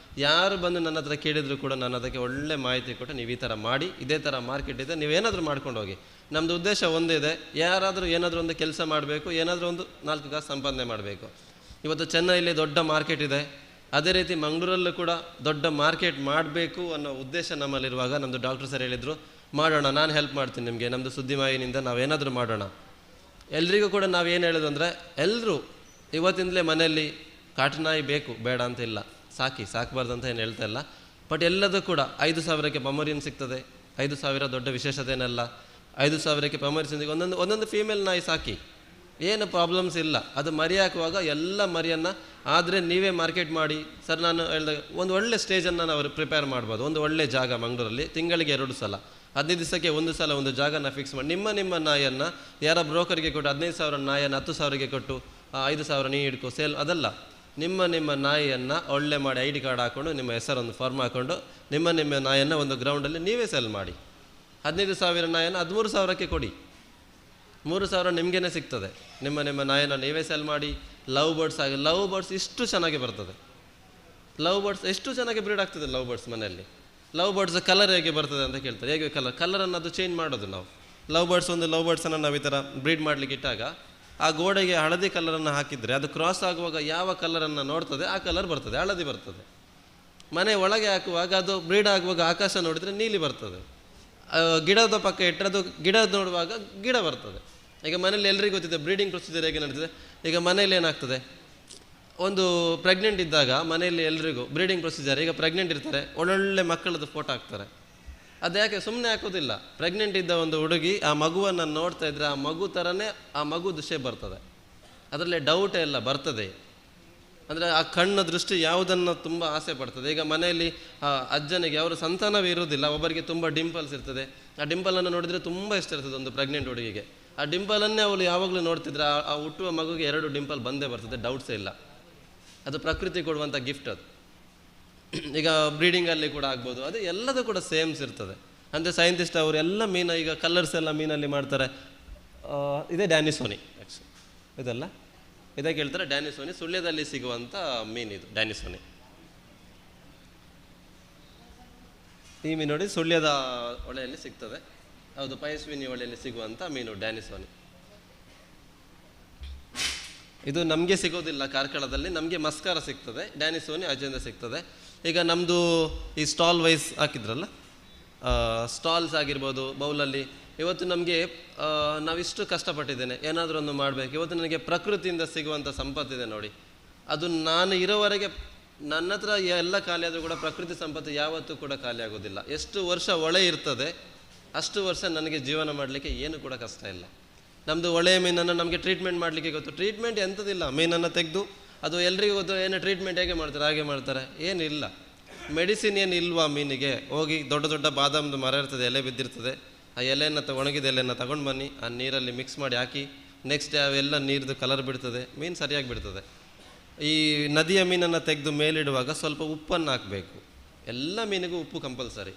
ಯಾರು ಬಂದು ನನ್ನ ಹತ್ರ ಕೇಳಿದ್ರು ಕೂಡ ನಾನು ಅದಕ್ಕೆ ಒಳ್ಳೆ ಮಾಹಿತಿ ಕೊಟ್ಟು ನೀವು ಈ ಥರ ಮಾಡಿ, ಇದೇ ಥರ ಮಾರ್ಕೆಟ್ ಇದೆ, ನೀವೇನಾದರೂ ಮಾಡ್ಕೊಂಡು ಹೋಗಿ. ನಮ್ಮದು ಉದ್ದೇಶ ಒಂದೇ ಇದೆ, ಯಾರಾದರೂ ಏನಾದರೂ ಒಂದು ಕೆಲಸ ಮಾಡಬೇಕು, ಏನಾದರೂ ಒಂದು 4 ಕಾಸು ಸಂಪಾದನೆ ಮಾಡಬೇಕು. ಇವತ್ತು ಚೆನ್ನೈಯಲ್ಲಿ ದೊಡ್ಡ ಮಾರ್ಕೆಟ್ ಇದೆ, ಅದೇ ರೀತಿ ಮಂಗಳೂರಲ್ಲೂ ಕೂಡ ದೊಡ್ಡ ಮಾರ್ಕೆಟ್ ಮಾಡಬೇಕು ಅನ್ನೋ ಉದ್ದೇಶ ನಮ್ಮಲ್ಲಿರುವಾಗ ನಮ್ಮದು ಡಾಕ್ಟರ್ ಸರ್ ಹೇಳಿದರು, ಮಾಡೋಣ, ನಾನು ಹೆಲ್ಪ್ ಮಾಡ್ತೀನಿ ನಿಮಗೆ, ನಮ್ಮದು ಸುದ್ದಿವಾಹಿನಿಯಿಂದ ನಾವೇನಾದರೂ ಮಾಡೋಣ. ಎಲ್ರಿಗೂ ಕೂಡ ನಾವೇನು ಹೇಳೋದು ಅಂದರೆ, ಎಲ್ಲರೂ ಇವತ್ತಿಂದಲೇ ಮನೆಯಲ್ಲಿ ಕಾಟುನಾಯಿ ಬೇಕು, ಬೇಡ ಅಂತ ಇಲ್ಲ, ಸಾಕಬಾರ್ದು ಅಂತ ಏನು ಹೇಳ್ತಾ ಇಲ್ಲ. ಬಟ್ ಎಲ್ಲದೂ ಕೂಡ 5,000ಕ್ಕೆ ಪಮರಿಯನ್ ಸಿಗ್ತದೆ. 5,000 ದೊಡ್ಡ ವಿಶೇಷತೆ ಏನಲ್ಲ. 5,000ಕ್ಕೆ ಪಮರಿಯನ್ ಒಂದೊಂದು ಫೀಮೇಲ್ ನಾಯಿ ಸಾಕಿ, ಏನು ಪ್ರಾಬ್ಲಮ್ಸ್ ಇಲ್ಲ. ಅದು ಮರಿ ಹಾಕುವಾಗ ಎಲ್ಲ ಮರಿಯನ್ನು ಆದರೆ ನೀವೇ ಮಾರ್ಕೆಟ್ ಮಾಡಿ. ಸರ್ ನಾನು ಹೇಳಿದಾಗ ಒಂದು ಒಳ್ಳೆ ಸ್ಟೇಜನ್ನು ನಾವು ಪ್ರಿಪೇರ್ ಮಾಡ್ಬೋದು. ಒಂದು ಒಳ್ಳೆ ಜಾಗ ಮಂಗಳೂರಲ್ಲಿ ತಿಂಗಳಿಗೆ 2 ಸಲ, 15 ದಿವಸಕ್ಕೆ 1 ಸಲ ಒಂದು ಜಾಗನ ಫಿಕ್ಸ್ ಮಾಡಿ ನಿಮ್ಮ ನಾಯಿಯನ್ನು ಯಾರೋ ಬ್ರೋಕರ್ಗೆ ಕೊಟ್ಟು 15,000 ನಾಯಿಯನ್ನು 10,000ಗೆ ಕೊಟ್ಟು 5,000 ನೀ ಹಿಡ್ಕೊ ಸೇಲ್, ಅದಲ್ಲ. ನಿಮ್ಮ ನಾಯಿಯನ್ನು ಒಳ್ಳೆ ಮಾಡಿ ID ಕಾರ್ಡ್ ಹಾಕ್ಕೊಂಡು ನಿಮ್ಮ ಹೆಸರೊಂದು ಫಾರ್ಮ್ ಹಾಕ್ಕೊಂಡು ನಿಮ್ಮ ನಾಯಿಯನ್ನು ಒಂದು ಗ್ರೌಂಡಲ್ಲಿ ನೀವೇ ಸೇಲ್ ಮಾಡಿ. 15,000 ನಾಯಿಯನ್ನು 13,000ಕ್ಕೆ ಕೊಡಿ, 3,000 ನಿಮಗೇನೆ ಸಿಗ್ತದೆ. ನಿಮ್ಮ ನಾಯಿಯನ್ನು ನೀವೇ ಸೇಲ್ ಮಾಡಿ. ಲವ್ ಬರ್ಡ್ಸ್ ಆಗಿ, ಲವ್ ಬರ್ಡ್ಸ್ ಇಷ್ಟು ಚೆನ್ನಾಗಿ ಬರ್ತದೆ. ಲವ್ ಬರ್ಡ್ಸ್ ಎಷ್ಟು ಚೆನ್ನಾಗಿ ಬ್ರೀಡ್ ಆಗ್ತದೆ ಲವ್ ಬರ್ಡ್ಸ್ ಮನೆಯಲ್ಲಿ. ಲವ್ ಬರ್ಡ್ಸ್ ಕಲರ್ ಹೇಗೆ ಬರ್ತದೆ ಅಂತ ಕೇಳ್ತಾರೆ. ಹೇಗೆ ಕಲರನ್ನು ಅದು ಚೇಂಜ್ ಮಾಡೋದು ನಾವು. ಲವ್ ಬರ್ಡ್ಸನ್ನು ನಾವು ಈ ಥರ ಬ್ರೀಡ್ ಮಾಡಲಿಕ್ಕೆ ಇಟ್ಟಾಗ ಆ ಗೋಡೆಗೆ ಹಳದಿ ಕಲರನ್ನು ಹಾಕಿದರೆ ಅದು ಕ್ರಾಸ್ ಆಗುವಾಗ ಯಾವ ಕಲರನ್ನು ನೋಡ್ತದೆ ಆ ಕಲರ್ ಬರ್ತದೆ, ಹಳದಿ ಬರ್ತದೆ. ಮನೆ ಒಳಗೆ ಹಾಕುವಾಗ ಅದು ಬ್ರೀಡ್ ಆಗುವಾಗ ಆಕಾಶ ನೋಡಿದರೆ ನೀಲಿ ಬರ್ತದೆ. ಗಿಡದ ಪಕ್ಕ ಇಟ್ಟರೆ ಅದು ಗಿಡ ನೋಡುವಾಗ ಗಿಡ ಬರ್ತದೆ. ಈಗ ಮನೇಲಿ ಎಲ್ರಿಗೂ ಗೊತ್ತಿದೆ ಬ್ರೀಡಿಂಗ್ ಪ್ರೊಸೀಜರ್ ಹೇಗೆ ನಡೀತದೆ. ಈಗ ಮನೇಲಿ ಏನಾಗ್ತದೆ, ಒಂದು ಪ್ರೆಗ್ನೆಂಟ್ ಇದ್ದಾಗ ಮನೆಯಲ್ಲಿ ಎಲ್ರಿಗೂ ಬ್ರೀಡಿಂಗ್ ಪ್ರೊಸೀಜರ್. ಈಗ ಪ್ರೆಗ್ನೆಂಟ್ ಇರ್ತಾರೆ, ಒಳ್ಳೊಳ್ಳೆ ಮಕ್ಕಳದ್ದು ಫೋಟೋ ಹಾಕ್ತಾರೆ. ಅದು ಯಾಕೆ ಸುಮ್ಮನೆ ಹಾಕೋದಿಲ್ಲ. ಪ್ರೆಗ್ನೆಂಟ್ ಇದ್ದ ಒಂದು ಹುಡುಗಿ ಆ ಮಗುವನ್ನು ನೋಡ್ತಾ ಇದ್ದರೆ ಆ ಮಗು ಥರನೇ ಆ ಮಗುದು ಶೇಪ್ ಬರ್ತದೆ, ಅದರಲ್ಲಿ ಡೌಟೇ ಇಲ್ಲ, ಬರ್ತದೆ. ಅಂದರೆ ಆ ಕಣ್ಣು ದೃಷ್ಟಿ ಯಾವುದನ್ನು ತುಂಬ ಆಸೆ ಪಡ್ತದೆ. ಈಗ ಮನೆಯಲ್ಲಿ ಅಜ್ಜನಿಗೆ ಅವರು ಸಂತಾನವೇ ಇರೋದಿಲ್ಲ, ಒಬ್ಬರಿಗೆ ತುಂಬ ಡಿಂಪಲ್ಸ್ ಇರ್ತದೆ. ಆ ಡಿಂಪಲನ್ನು ನೋಡಿದರೆ ತುಂಬ ಇಷ್ಟ ಇರ್ತದೆ ಒಂದು ಪ್ರೆಗ್ನೆಂಟ್ ಹುಡುಗಿಗೆ. ಆ ಡಿಂಪಲನ್ನೇ ಅವಳು ಯಾವಾಗಲೂ ನೋಡ್ತಿದ್ರೆ ಆ ಹುಟ್ಟುವ ಮಗುಗೆ 2 ಡಿಂಪಲ್ ಬಂದೇ ಬರ್ತದೆ, ಡೌಟ್ಸೇ ಇಲ್ಲ. ಅದು ಪ್ರಕೃತಿ ಕೊಡುವಂಥ ಗಿಫ್ಟ್ ಅದು. ಈಗ ಬ್ರೀಡಿಂಗಲ್ಲಿ ಕೂಡ ಆಗ್ಬೋದು, ಅದು ಎಲ್ಲದೂ ಕೂಡ ಸೇಮ್ಸ್ ಇರ್ತದೆ. ಅಂದರೆ ಸೈಂಟಿಸ್ಟ್ ಅವರು ಎಲ್ಲ ಮೀನು, ಈಗ ಕಲರ್ಸ್ ಎಲ್ಲ ಮೀನಲ್ಲಿ ಮಾಡ್ತಾರೆ. ಇದೇ ಡ್ಯಾನಿಸೋನಿ ಆ್ಯಕ್ಚುಲಿ, ಇದೆಲ್ಲ ಇದಕ್ಕೆ ಹೇಳ್ತಾರೆ ಡ್ಯಾನಿಸೋನಿ. ಸುಳ್ಯದಲ್ಲಿ ಸಿಗುವಂಥ ಮೀನು ಇದು ಡ್ಯಾನಿಸೋನಿ. ಈ ಮೀನು ನೋಡಿ ಸುಳ್ಯದ ಹೊಳೆಯಲ್ಲಿ ಸಿಗ್ತದೆ. ಹೌದು, ಪಯಸ್ವಿನಿ ಹೊಳೆಯಲ್ಲಿ ಸಿಗುವಂಥ ಮೀನು ಡ್ಯಾನಿಸೋನಿ. ಇದು ನಮಗೆ ಸಿಗೋದಿಲ್ಲ ಕಾರ್ಕಳದಲ್ಲಿ, ನಮಗೆ ಮಸ್ಕಾರ ಸಿಗ್ತದೆ, ಡ್ಯಾನಿಸೋನಿ ಅಜೆಂದ ಸಿಗ್ತದೆ. ಈಗ ನಮ್ಮದು ಈ ಸ್ಟಾಲ್ ವೈಸ್ ಹಾಕಿದ್ರಲ್ಲ, ಸ್ಟಾಲ್ಸ್ ಆಗಿರ್ಬೋದು ಬೌಲಲ್ಲಿ. ಇವತ್ತು ನಮಗೆ ನಾವಿಷ್ಟು ಕಷ್ಟಪಟ್ಟಿದ್ದೇನೆ, ಏನಾದರೂ ಒಂದು ಮಾಡಬೇಕು. ಇವತ್ತು ನನಗೆ ಪ್ರಕೃತಿಯಿಂದ ಸಿಗುವಂಥ ಸಂಪತ್ತಿದೆ ನೋಡಿ, ಅದು ನಾನು ಇರೋವರೆಗೆ ನನ್ನ ಹತ್ರ ಎಲ್ಲ ಖಾಲಿ ಆದರೂ ಕೂಡ ಪ್ರಕೃತಿ ಸಂಪತ್ತು ಯಾವತ್ತೂ ಕೂಡ ಖಾಲಿ ಆಗೋದಿಲ್ಲ. ಎಷ್ಟು ವರ್ಷ ಹೊಳೆ ಇರ್ತದೆ ಅಷ್ಟು ವರ್ಷ ನನಗೆ ಜೀವನ ಮಾಡಲಿಕ್ಕೆ ಏನು ಕೂಡ ಕಷ್ಟ ಇಲ್ಲ. ನಮ್ಮದು ಹೊಳೆಯ ಮೀನನ್ನು ನಮಗೆ ಟ್ರೀಟ್ಮೆಂಟ್ ಮಾಡಲಿಕ್ಕೆ ಗೊತ್ತು. ಟ್ರೀಟ್ಮೆಂಟ್ ಎಂಥದಿಲ್ಲ, ಮೀನನ್ನು ತೆಗೆದು ಅದು ಎಲ್ರಿಗೂ ಗೊತ್ತು. ಏನು ಟ್ರೀಟ್ಮೆಂಟ್ ಹೇಗೆ ಮಾಡ್ತಾರೆ ಹಾಗೆ ಮಾಡ್ತಾರೆ, ಏನಿಲ್ಲ. ಮೆಡಿಸಿನ್ ಏನು ಇಲ್ವಾ ಮೀನಿಗೆ. ಹೋಗಿ ದೊಡ್ಡ ದೊಡ್ಡ ಬಾದಾಮ್ದು ಮರ ಇರ್ತದೆ, ಎಲೆ ಬಿದ್ದಿರ್ತದೆ, ಆ ಎಲೆಯನ್ನು ಒಣಗಿದ ಎಲೆಯನ್ನು ತಗೊಂಡು ಬನ್ನಿ, ಆ ನೀರಲ್ಲಿ ಮಿಕ್ಸ್ ಮಾಡಿ ಹಾಕಿ, ನೆಕ್ಸ್ಟ್ ಡೇ ಅವೆಲ್ಲ ನೀರ್ದು ಕಲರ್ ಬಿಡ್ತದೆ, ಮೀನು ಸರಿಯಾಗಿ ಬಿಡ್ತದೆ. ಈ ನದಿಯ ಮೀನನ್ನು ತೆಗೆದು ಮೇಲಿಡುವಾಗ ಸ್ವಲ್ಪ ಉಪ್ಪನ್ನು ಹಾಕಬೇಕು. ಎಲ್ಲ ಮೀನಿಗೂ ಉಪ್ಪು ಕಂಪಲ್ಸರಿ.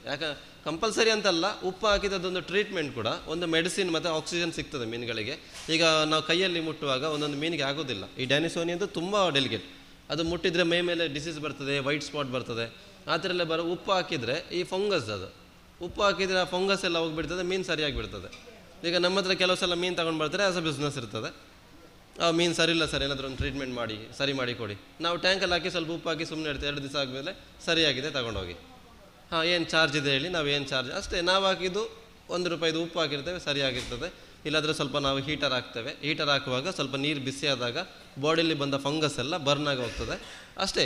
ಕಂಪಲ್ಸರಿ ಅಂತಲ್ಲ, ಉಪ್ಪು ಹಾಕಿದದೊಂದು ಟ್ರೀಟ್ಮೆಂಟ್ ಕೂಡ, ಒಂದು ಮೆಡಿಸಿನ್ ಮತ್ತು ಆಕ್ಸಿಜನ್ ಸಿಗ್ತದೆ ಮೀನುಗಳಿಗೆ. ಈಗ ನಾವು ಕೈಯಲ್ಲಿ ಮುಟ್ಟುವಾಗ ಒಂದೊಂದು ಮೀನಿಗೆ ಆಗೋದಿಲ್ಲ. ಈ ಡ್ಯಾನಿಸೋನಿ ಅಂತೂ ತುಂಬ ಡೆಲಿಕೇಟ್, ಅದು ಮುಟ್ಟಿದರೆ ಮೈ ಮೇಲೆ ಡಿಸೀಸ್ ಬರ್ತದೆ, ವೈಟ್ ಸ್ಪಾಟ್ ಬರ್ತದೆ, ಆ ಥರ ಎಲ್ಲ ಉಪ್ಪು ಹಾಕಿದರೆ ಈ ಫಂಗಸ್, ಅದು ಉಪ್ಪು ಹಾಕಿದರೆ ಆ ಫಂಗಸ್ ಎಲ್ಲ ಹೋಗಿಬಿಡ್ತದೆ, ಮೀನು ಸರಿಯಾಗಿ ಬಿಡ್ತದೆ. ಈಗ ನಮ್ಮ ಹತ್ರ ಕೆಲವು ಸಲ ಮೀನು ತಗೊಂಡು ಬರ್ತಾರೆ, ಆಸ್ ಅ ಬಿಸ್ನೆಸ್ ಇರ್ತದೆ, ಆ ಮೀನು ಸರಿ ಇಲ್ಲ ಸರ್, ಏನಾದರೂ ಒಂದು ಟ್ರೀಟ್ಮೆಂಟ್ ಮಾಡಿ ಸರಿ ಮಾಡಿ ಕೊಡಿ. ನಾವು ಟ್ಯಾಂಕಲ್ಲಿ ಹಾಕಿ ಸ್ವಲ್ಪ ಉಪ್ಪು ಹಾಕಿ ಸುಮ್ಮನೆ ಇಡ್ತೀವಿ, 2 ದಿವಸ ಆದಮೇಲೆ ಸರಿಯಾಗಿದೆ ತಗೊಂಡೋಗಿ. ಹಾಂ, ಏನು ಚಾರ್ಜ್ ಇದೆ ಹೇಳಿ, ನಾವು ಏನು ಚಾರ್ಜ್ ಅಷ್ಟೇ. ನಾವು ಹಾಕಿದ್ದು ₹1 ಉಪ್ಪು ಹಾಕಿರ್ತೇವೆ, ಸರಿಯಾಗಿರ್ತದೆ. ಇಲ್ಲಾಂದರೆ ಸ್ವಲ್ಪ ನಾವು ಹೀಟರ್ ಹಾಕ್ತೇವೆ, ಹೀಟರ್ ಹಾಕುವಾಗ ಸ್ವಲ್ಪ ನೀರು ಬಿಸಿ ಆದಾಗ ಬಾಡಿಯಲ್ಲಿ ಬಂದ ಫಂಗಸ್ ಎಲ್ಲ ಬರ್ನ್ ಆಗಿ ಹೋಗ್ತದೆ ಅಷ್ಟೇ.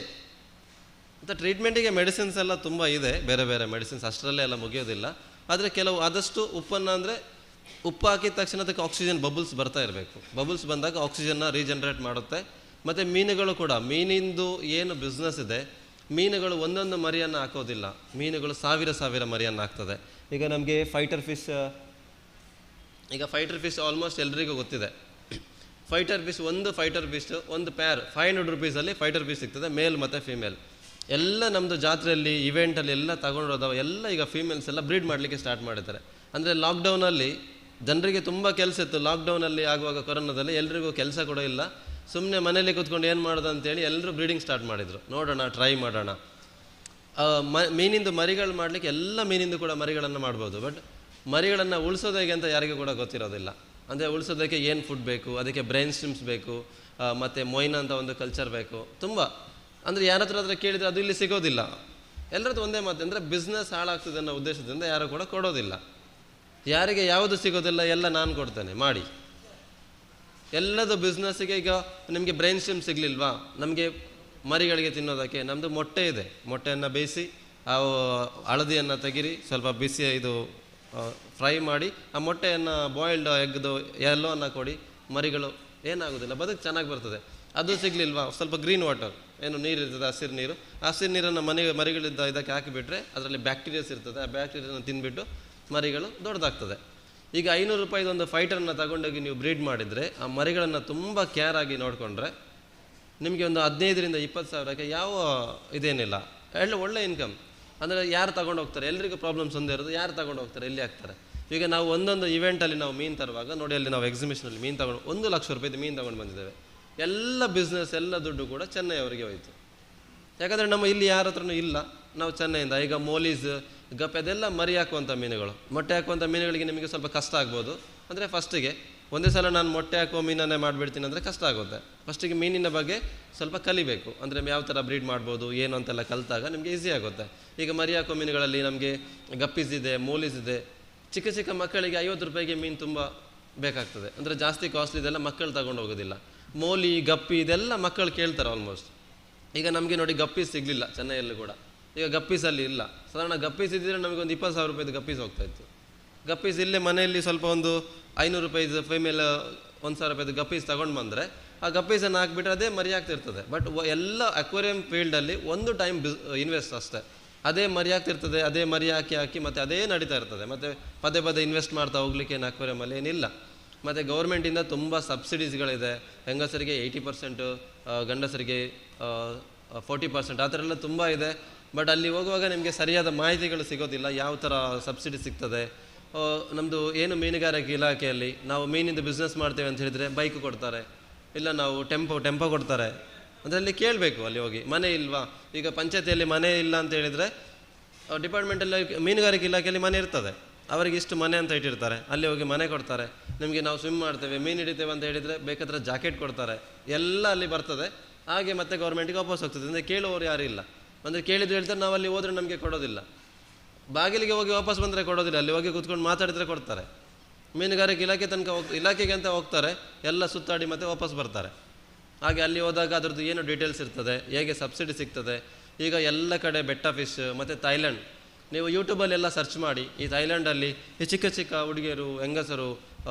ಮತ್ತು ಟ್ರೀಟ್ಮೆಂಟಿಗೆ ಮೆಡಿಸಿನ್ಸ್ ಎಲ್ಲ ತುಂಬ ಇದೆ, ಬೇರೆ ಬೇರೆ ಮೆಡಿಸಿನ್ಸ್, ಅಷ್ಟರಲ್ಲೇ ಎಲ್ಲ ಮುಗಿಯೋದಿಲ್ಲ. ಆದರೆ ಕೆಲವು ಆದಷ್ಟು ಉಪ್ಪನ್ನು, ಅಂದರೆ ಉಪ್ಪು ಹಾಕಿದ ತಕ್ಷಣ ಅದಕ್ಕೆ ಆಕ್ಸಿಜನ್ ಬಬಲ್ಸ್ ಬರ್ತಾ ಇರಬೇಕು. ಬಬಲ್ಸ್ ಬಂದಾಗ ಆಕ್ಸಿಜನ್ನ ರೀಜನ್ರೇಟ್ ಮಾಡುತ್ತೆ. ಮತ್ತು ಮೀನುಗಳು ಕೂಡ, ಮೀನಿಂದು ಏನು ಬಿಸ್ನೆಸ್ ಇದೆ, ಮೀನುಗಳು ಒಂದೊಂದು ಮರಿಯನ್ನು ಹಾಕೋದಿಲ್ಲ, ಮೀನುಗಳು ಸಾವಿರ ಮರಿಯನ್ನು ಹಾಕ್ತದೆ. ಈಗ ನಮಗೆ ಫೈಟರ್ ಫಿಶ್ ಆಲ್ಮೋಸ್ಟ್ ಎಲ್ರಿಗೂ ಗೊತ್ತಿದೆ. ಫೈಟರ್ ಫಿಶ್ ಒಂದು ಪ್ಯಾರ್ ₹500 ಫೈಟರ್ ಫಿಶ್ ಸಿಗ್ತದೆ, ಮೇಲ್ ಮತ್ತು ಫೀಮೇಲ್. ಎಲ್ಲ ನಮ್ಮದು ಜಾತ್ರೆಯಲ್ಲಿ ಇವೆಂಟಲ್ಲಿ ಎಲ್ಲ ತಗೊಂಡಿರೋದವ ಎಲ್ಲ ಈಗ ಫೀಮೇಲ್ಸ್ ಎಲ್ಲ ಬ್ರೀಡ್ ಮಾಡಲಿಕ್ಕೆ ಸ್ಟಾರ್ಟ್ ಮಾಡಿದ್ದಾರೆ. ಅಂದರೆ ಲಾಕ್ಡೌನಲ್ಲಿ ಜನರಿಗೆ ತುಂಬ ಕೆಲಸ ಇತ್ತು. ಲಾಕ್ಡೌನಲ್ಲಿ ಆಗುವಾಗ ಕೊರೋನಾದಲ್ಲಿ ಎಲ್ರಿಗೂ ಕೆಲಸ ಕೂಡ ಇಲ್ಲ, ಸುಮ್ಮನೆ ಮನೇಲಿ ಕೂತ್ಕೊಂಡು ಏನು ಮಾಡೋದು ಅಂತೇಳಿ ಎಲ್ಲರೂ ಬ್ರೀಡಿಂಗ್ ಸ್ಟಾರ್ಟ್ ಮಾಡಿದರು. ನೋಡೋಣ, ಟ್ರೈ ಮಾಡೋಣ. ಮೀನಿಂದು ಮರಿಗಳು ಮಾಡಲಿಕ್ಕೆ ಎಲ್ಲ ಮೀನಿಂದು ಕೂಡ ಮರಿಗಳನ್ನು ಮಾಡ್ಬೋದು. ಬಟ್ ಮರಿಗಳನ್ನು ಉಳಿಸೋದು ಹೇಗೆ ಅಂತ ಯಾರಿಗೂ ಕೂಡ ಗೊತ್ತಿರೋದಿಲ್ಲ. ಅಂದರೆ ಉಳಿಸೋದಕ್ಕೆ ಏನು ಫುಡ್ ಬೇಕು, ಅದಕ್ಕೆ ಬ್ರೈನ್ ಸ್ಟಿಮ್ಸ್ ಬೇಕು, ಮತ್ತು ಮೊಯ್ನ ಅಂತ ಒಂದು ಕಲ್ಚರ್ ಬೇಕು ತುಂಬ. ಅಂದರೆ ಯಾರ ಹತ್ರ ಕೇಳಿದರೆ ಅದು ಇಲ್ಲಿ ಸಿಗೋದಿಲ್ಲ. ಎಲ್ಲರದ್ದು ಒಂದೇ ಮಾತು, ಅಂದರೆ ಬಿಸ್ನೆಸ್ ಹಾಳಾಗ್ತದೆ ಅನ್ನೋ ಉದ್ದೇಶದಿಂದ ಯಾರು ಕೂಡ ಕೊಡೋದಿಲ್ಲ. ಯಾರಿಗೆ ಯಾವುದು ಸಿಗೋದಿಲ್ಲ ಎಲ್ಲ ನಾನು ಕೊಡ್ತೇನೆ ಮಾಡಿ. ಎಲ್ಲದು ಬಿಸ್ನೆಸ್ಸಿಗೆ. ಈಗ ನಿಮಗೆ ಬ್ರೈನ್ ಸ್ಟಿಮ್ ಸಿಗಲಿಲ್ವಾ, ನಮಗೆ ಮರಿಗಳಿಗೆ ತಿನ್ನೋದಕ್ಕೆ ನಮ್ಮದು ಮೊಟ್ಟೆ ಇದೆ, ಮೊಟ್ಟೆಯನ್ನು ಬೇಯಿಸಿ ಆ ಹಳದಿಯನ್ನು ತೆಗಿರಿ, ಸ್ವಲ್ಪ ಬಿಸಿ ಇದು ಫ್ರೈ ಮಾಡಿ ಆ ಮೊಟ್ಟೆಯನ್ನು ಬಾಯ್ಲ್ಡ್ ಎಗ್ದು ಎಲ್ಲೋವನ್ನು ಕೊಡಿ, ಮರಿಗಳು ಏನಾಗೋದಿಲ್ಲ, ಬದುಕು ಚೆನ್ನಾಗಿ ಬರ್ತದೆ. ಅದು ಸಿಗಲಿಲ್ವಾ, ಸ್ವಲ್ಪ ಗ್ರೀನ್ ವಾಟರ್, ಏನು ನೀರು ಇರ್ತದೆ, ಹಸಿರು ನೀರನ್ನು ಮರಿಗಳಿದ್ದ ಇದಕ್ಕೆ ಹಾಕಿಬಿಟ್ರೆ ಅದರಲ್ಲಿ ಬ್ಯಾಕ್ಟೀರಿಯಾಸ್ ಇರ್ತದೆ, ಆ ಬ್ಯಾಕ್ಟೀರಿಯಾನ ತಿಂದುಬಿಟ್ಟು ಮರಿಗಳು ದೊಡ್ಡದಾಗ್ತದೆ. ಈಗ ₹500 ಒಂದು ಫೈಟರನ್ನು ತಗೊಂಡೋಗಿ ನೀವು ಬ್ರೀಡ್ ಮಾಡಿದರೆ, ಆ ಮರಿಗಳನ್ನು ತುಂಬ ಕೇರ್ ಆಗಿ ನೋಡಿಕೊಂಡ್ರೆ ನಿಮಗೆ ಒಂದು 15,000 ರಿಂದ 20,000ಕ್ಕೆ ಯಾವ ಇದೇನಿಲ್ಲ, ಒಳ್ಳೆ ಇನ್ಕಮ್. ಅಂದರೆ ಯಾರು ತಗೊಂಡು ಹೋಗ್ತಾರೆ, ಎಲ್ರಿಗೂ ಪ್ರಾಬ್ಲಮ್ಸ್ ಒಂದೇ ಇರೋದು, ಯಾರು ತಗೊಂಡು ಹೋಗ್ತಾರೆ, ಎಲ್ಲಿ ಹಾಕ್ತಾರೆ. ಈಗ ನಾವು ಒಂದೊಂದು ಇವೆಂಟಲ್ಲಿ ನಾವು ಮೀನು ತರುವಾಗ ನೋಡಿ, ಅಲ್ಲಿ ನಾವು ಎಕ್ಸಿಬಿಷನಲ್ಲಿ ಮೀನು ತಗೊಂಡು ₹1,00,000 ಮೀನು ತಗೊಂಡು ಬಂದಿದ್ದೇವೆ. ಎಲ್ಲ ಬಿಸ್ನೆಸ್ ಎಲ್ಲ ದುಡ್ಡು ಕೂಡ ಚೆನ್ನೈ ಅವರಿಗೆ ಹೋಯಿತು. ಯಾಕಂದರೆ ನಮ್ಮ ಇಲ್ಲಿ ಯಾರ ಹತ್ರನೂ ಇಲ್ಲ, ನಾವು ಚೆನ್ನೈಯಿಂದ. ಈಗ ಮೋಲೀಸ್, ಗಪ್ಪೆ ಅದೆಲ್ಲ ಮರಿ ಹಾಕುವಂಥ ಮೀನುಗಳು, ಮೊಟ್ಟೆ ಹಾಕುವಂಥ ಮೀನುಗಳಿಗೆ ನಿಮಗೆ ಸ್ವಲ್ಪ ಕಷ್ಟ ಆಗ್ಬೋದು. ಅಂದರೆ ಫಸ್ಟಿಗೆ ಒಂದೇ ಸಲ ನಾನು ಮೊಟ್ಟೆ ಹಾಕುವ ಮೀನನ್ನೇ ಮಾಡಿಬಿಡ್ತೀನಿ ಅಂದರೆ ಕಷ್ಟ ಆಗುತ್ತೆ. ಫಸ್ಟಿಗೆ ಮೀನಿನ ಬಗ್ಗೆ ಸ್ವಲ್ಪ ಕಲಿಬೇಕು, ಅಂದರೆ ಯಾವ ಥರ ಬ್ರೀಡ್ ಮಾಡ್ಬೋದು ಏನು ಅಂತೆಲ್ಲ ಕಲಿತಾಗ ನಿಮಗೆ ಈಸಿ ಆಗುತ್ತೆ. ಈಗ ಮರಿ ಹಾಕುವ ಮೀನುಗಳಲ್ಲಿ ನಮಗೆ ಗಪ್ಪೀಸ್ ಇದೆ, ಮೋಲೀಸ್ ಇದೆ. ಚಿಕ್ಕ ಚಿಕ್ಕ ಮಕ್ಕಳಿಗೆ ₹50 ಮೀನು ತುಂಬ ಬೇಕಾಗ್ತದೆ, ಅಂದರೆ ಜಾಸ್ತಿ ಕಾಸ್ಟ್ಲಿ ಇದೆಲ್ಲ ಮಕ್ಕಳು ತಗೊಂಡು ಹೋಗೋದಿಲ್ಲ. ಮೋಲಿ, ಗಪ್ಪಿ ಇದೆಲ್ಲ ಮಕ್ಕಳು ಕೇಳ್ತಾರೆ ಆಲ್ಮೋಸ್ಟ್. ಈಗ ನಮಗೆ ನೋಡಿ ಗಪ್ಪೀಸ್ ಸಿಗಲಿಲ್ಲ ಚೆನ್ನೈಯಲ್ಲೂ ಕೂಡ, ಈಗ ಗಪ್ಪೀಸಲ್ಲಿ ಇಲ್ಲ. ಸಾಧಾರಣ ಗಪ್ಪೀಸ್ ಇದ್ದರೆ ನಮಗೆ ಒಂದು ₹20,000 ಗಪ್ಪೀಸ್ ಹೋಗ್ತಾಯಿತ್ತು. ಗಪ್ಪೀಸ್ ಇಲ್ಲೇ ಮನೆಯಲ್ಲಿ ಸ್ವಲ್ಪ ಒಂದು ₹500 ಫೈಮೇಲ್ ₹1,000 ಗಪ್ಪೀಸ್ ತಗೊಂಡು ಬಂದರೆ ಆ ಗಪ್ಪೀಸನ್ನು ಹಾಕಿಬಿಟ್ರೆ ಅದೇ ಮರಿ ಆಗ್ತಿರ್ತದೆ. ಬಟ್ ಎಲ್ಲ ಅಕ್ವೇರಿಯಂ ಫೀಲ್ಡಲ್ಲಿ ಒಂದು ಟೈಮ್ ಇನ್ವೆಸ್ಟ್ ಅಷ್ಟೇ, ಅದೇ ಮರಿ ಆಗ್ತಿರ್ತದೆ, ಅದೇ ಮರಿ ಹಾಕಿ ಮತ್ತು ಅದೇ ನಡೀತಾ ಇರ್ತದೆ. ಮತ್ತು ಪದೇ ಇನ್ವೆಸ್ಟ್ ಮಾಡ್ತಾ ಹೋಗ್ಲಿಕ್ಕೆ ಏನು ಅಕ್ವೇರಿಯಮಲ್ಲಿ ಏನಿಲ್ಲ. ಮತ್ತು ಗೌರ್ಮೆಂಟಿಂದ ತುಂಬ ಸಬ್ಸಿಡೀಸ್ಗಳಿದೆ, ಹೆಂಗಸರಿಗೆ 80%, ಗಂಡಸರಿಗೆ 40%, ಆ ಥರ ಎಲ್ಲ ತುಂಬ ಇದೆ. ಬಟ್ ಅಲ್ಲಿ ಹೋಗುವಾಗ ನಿಮಗೆ ಸರಿಯಾದ ಮಾಹಿತಿಗಳು ಸಿಗೋದಿಲ್ಲ, ಯಾವ ಥರ ಸಬ್ಸಿಡಿ ಸಿಗ್ತದೆ. ನಮ್ಮದು ಏನು ಮೀನುಗಾರಿಕೆ ಇಲಾಖೆಯಲ್ಲಿ ನಾವು ಮೀನಿಂದ ಬಿಸ್ನೆಸ್ ಮಾಡ್ತೇವೆ ಅಂತ ಹೇಳಿದರೆ ಬೈಕ್ ಕೊಡ್ತಾರೆ, ಇಲ್ಲ ನಾವು ಟೆಂಪೋ ಕೊಡ್ತಾರೆ. ಅದರಲ್ಲಿ ಕೇಳಬೇಕು, ಅಲ್ಲಿ ಹೋಗಿ ಮನೆ ಇಲ್ವಾ. ಈಗ ಪಂಚಾಯತಿಯಲ್ಲಿ ಮನೆ ಇಲ್ಲ ಅಂತ ಹೇಳಿದರೆ ಡಿಪಾರ್ಟ್ಮೆಂಟಲ್ಲಿ ಮೀನುಗಾರಿಕೆ ಇಲಾಖೆಯಲ್ಲಿ ಮನೆ ಇರ್ತದೆ, ಅವರಿಗೆ ಇಷ್ಟು ಮನೆ ಅಂತ ಇಟ್ಟಿರ್ತಾರೆ, ಅಲ್ಲಿ ಹೋಗಿ ಮನೆ ಕೊಡ್ತಾರೆ. ನಿಮಗೆ ನಾವು ಸ್ವಿಮ್ ಮಾಡ್ತೇವೆ, ಮೀನು ಹಿಡಿತೇವೆ ಅಂತ ಹೇಳಿದರೆ ಬೇಕಾದ್ರೆ ಜಾಕೆಟ್ ಕೊಡ್ತಾರೆ, ಎಲ್ಲ ಅಲ್ಲಿ ಬರ್ತದೆ. ಹಾಗೆ ಮತ್ತೆ ಗೌರ್ಮೆಂಟಿಗೆ ವಾಪಸ್ ಹೋಗ್ತದೆ. ಅಂದರೆ ಕೇಳುವವರು ಯಾರು ಇಲ್ಲ. ಅಂದರೆ ಕೇಳಿದ್ರು ಹೇಳ್ತಾರೆ, ನಾವು ಅಲ್ಲಿ ಹೋದರೆ ನಮಗೆ ಕೊಡೋದಿಲ್ಲ. ಬಾಗಿಲಿಗೆ ಹೋಗಿ ವಾಪಸ್ ಬಂದರೆ ಕೊಡೋದಿಲ್ಲ, ಅಲ್ಲಿ ಹೋಗಿ ಕೂತ್ಕೊಂಡು ಮಾತಾಡಿದರೆ ಕೊಡ್ತಾರೆ. ಮೀನುಗಾರಿಕೆ ಇಲಾಖೆ ತನಕ ಇಲಾಖೆಗೆ ಅಂತ ಹೋಗ್ತಾರೆ, ಎಲ್ಲ ಸುತ್ತಾಡಿ ಮತ್ತೆ ವಾಪಸ್ ಬರ್ತಾರೆ. ಹಾಗೆ ಅಲ್ಲಿ ಹೋದಾಗ ಅದರದ್ದು ಏನು ಡೀಟೇಲ್ಸ್ ಇರ್ತದೆ, ಹೇಗೆ ಸಬ್ಸಿಡಿ ಸಿಗ್ತದೆ. ಈಗ ಎಲ್ಲ ಕಡೆ ಬೆಟ್ಟ ಫಿಶ್ ಮತ್ತು ಥೈಲ್ಯಾಂಡ್, ನೀವು ಯೂಟ್ಯೂಬಲ್ಲೆಲ್ಲ ಸರ್ಚ್ ಮಾಡಿ. ಈ ಥೈಲ್ಯಾಂಡಲ್ಲಿ ಈ ಚಿಕ್ಕ ಚಿಕ್ಕ ಹುಡುಗಿಯರು, ಹೆಂಗಸರು,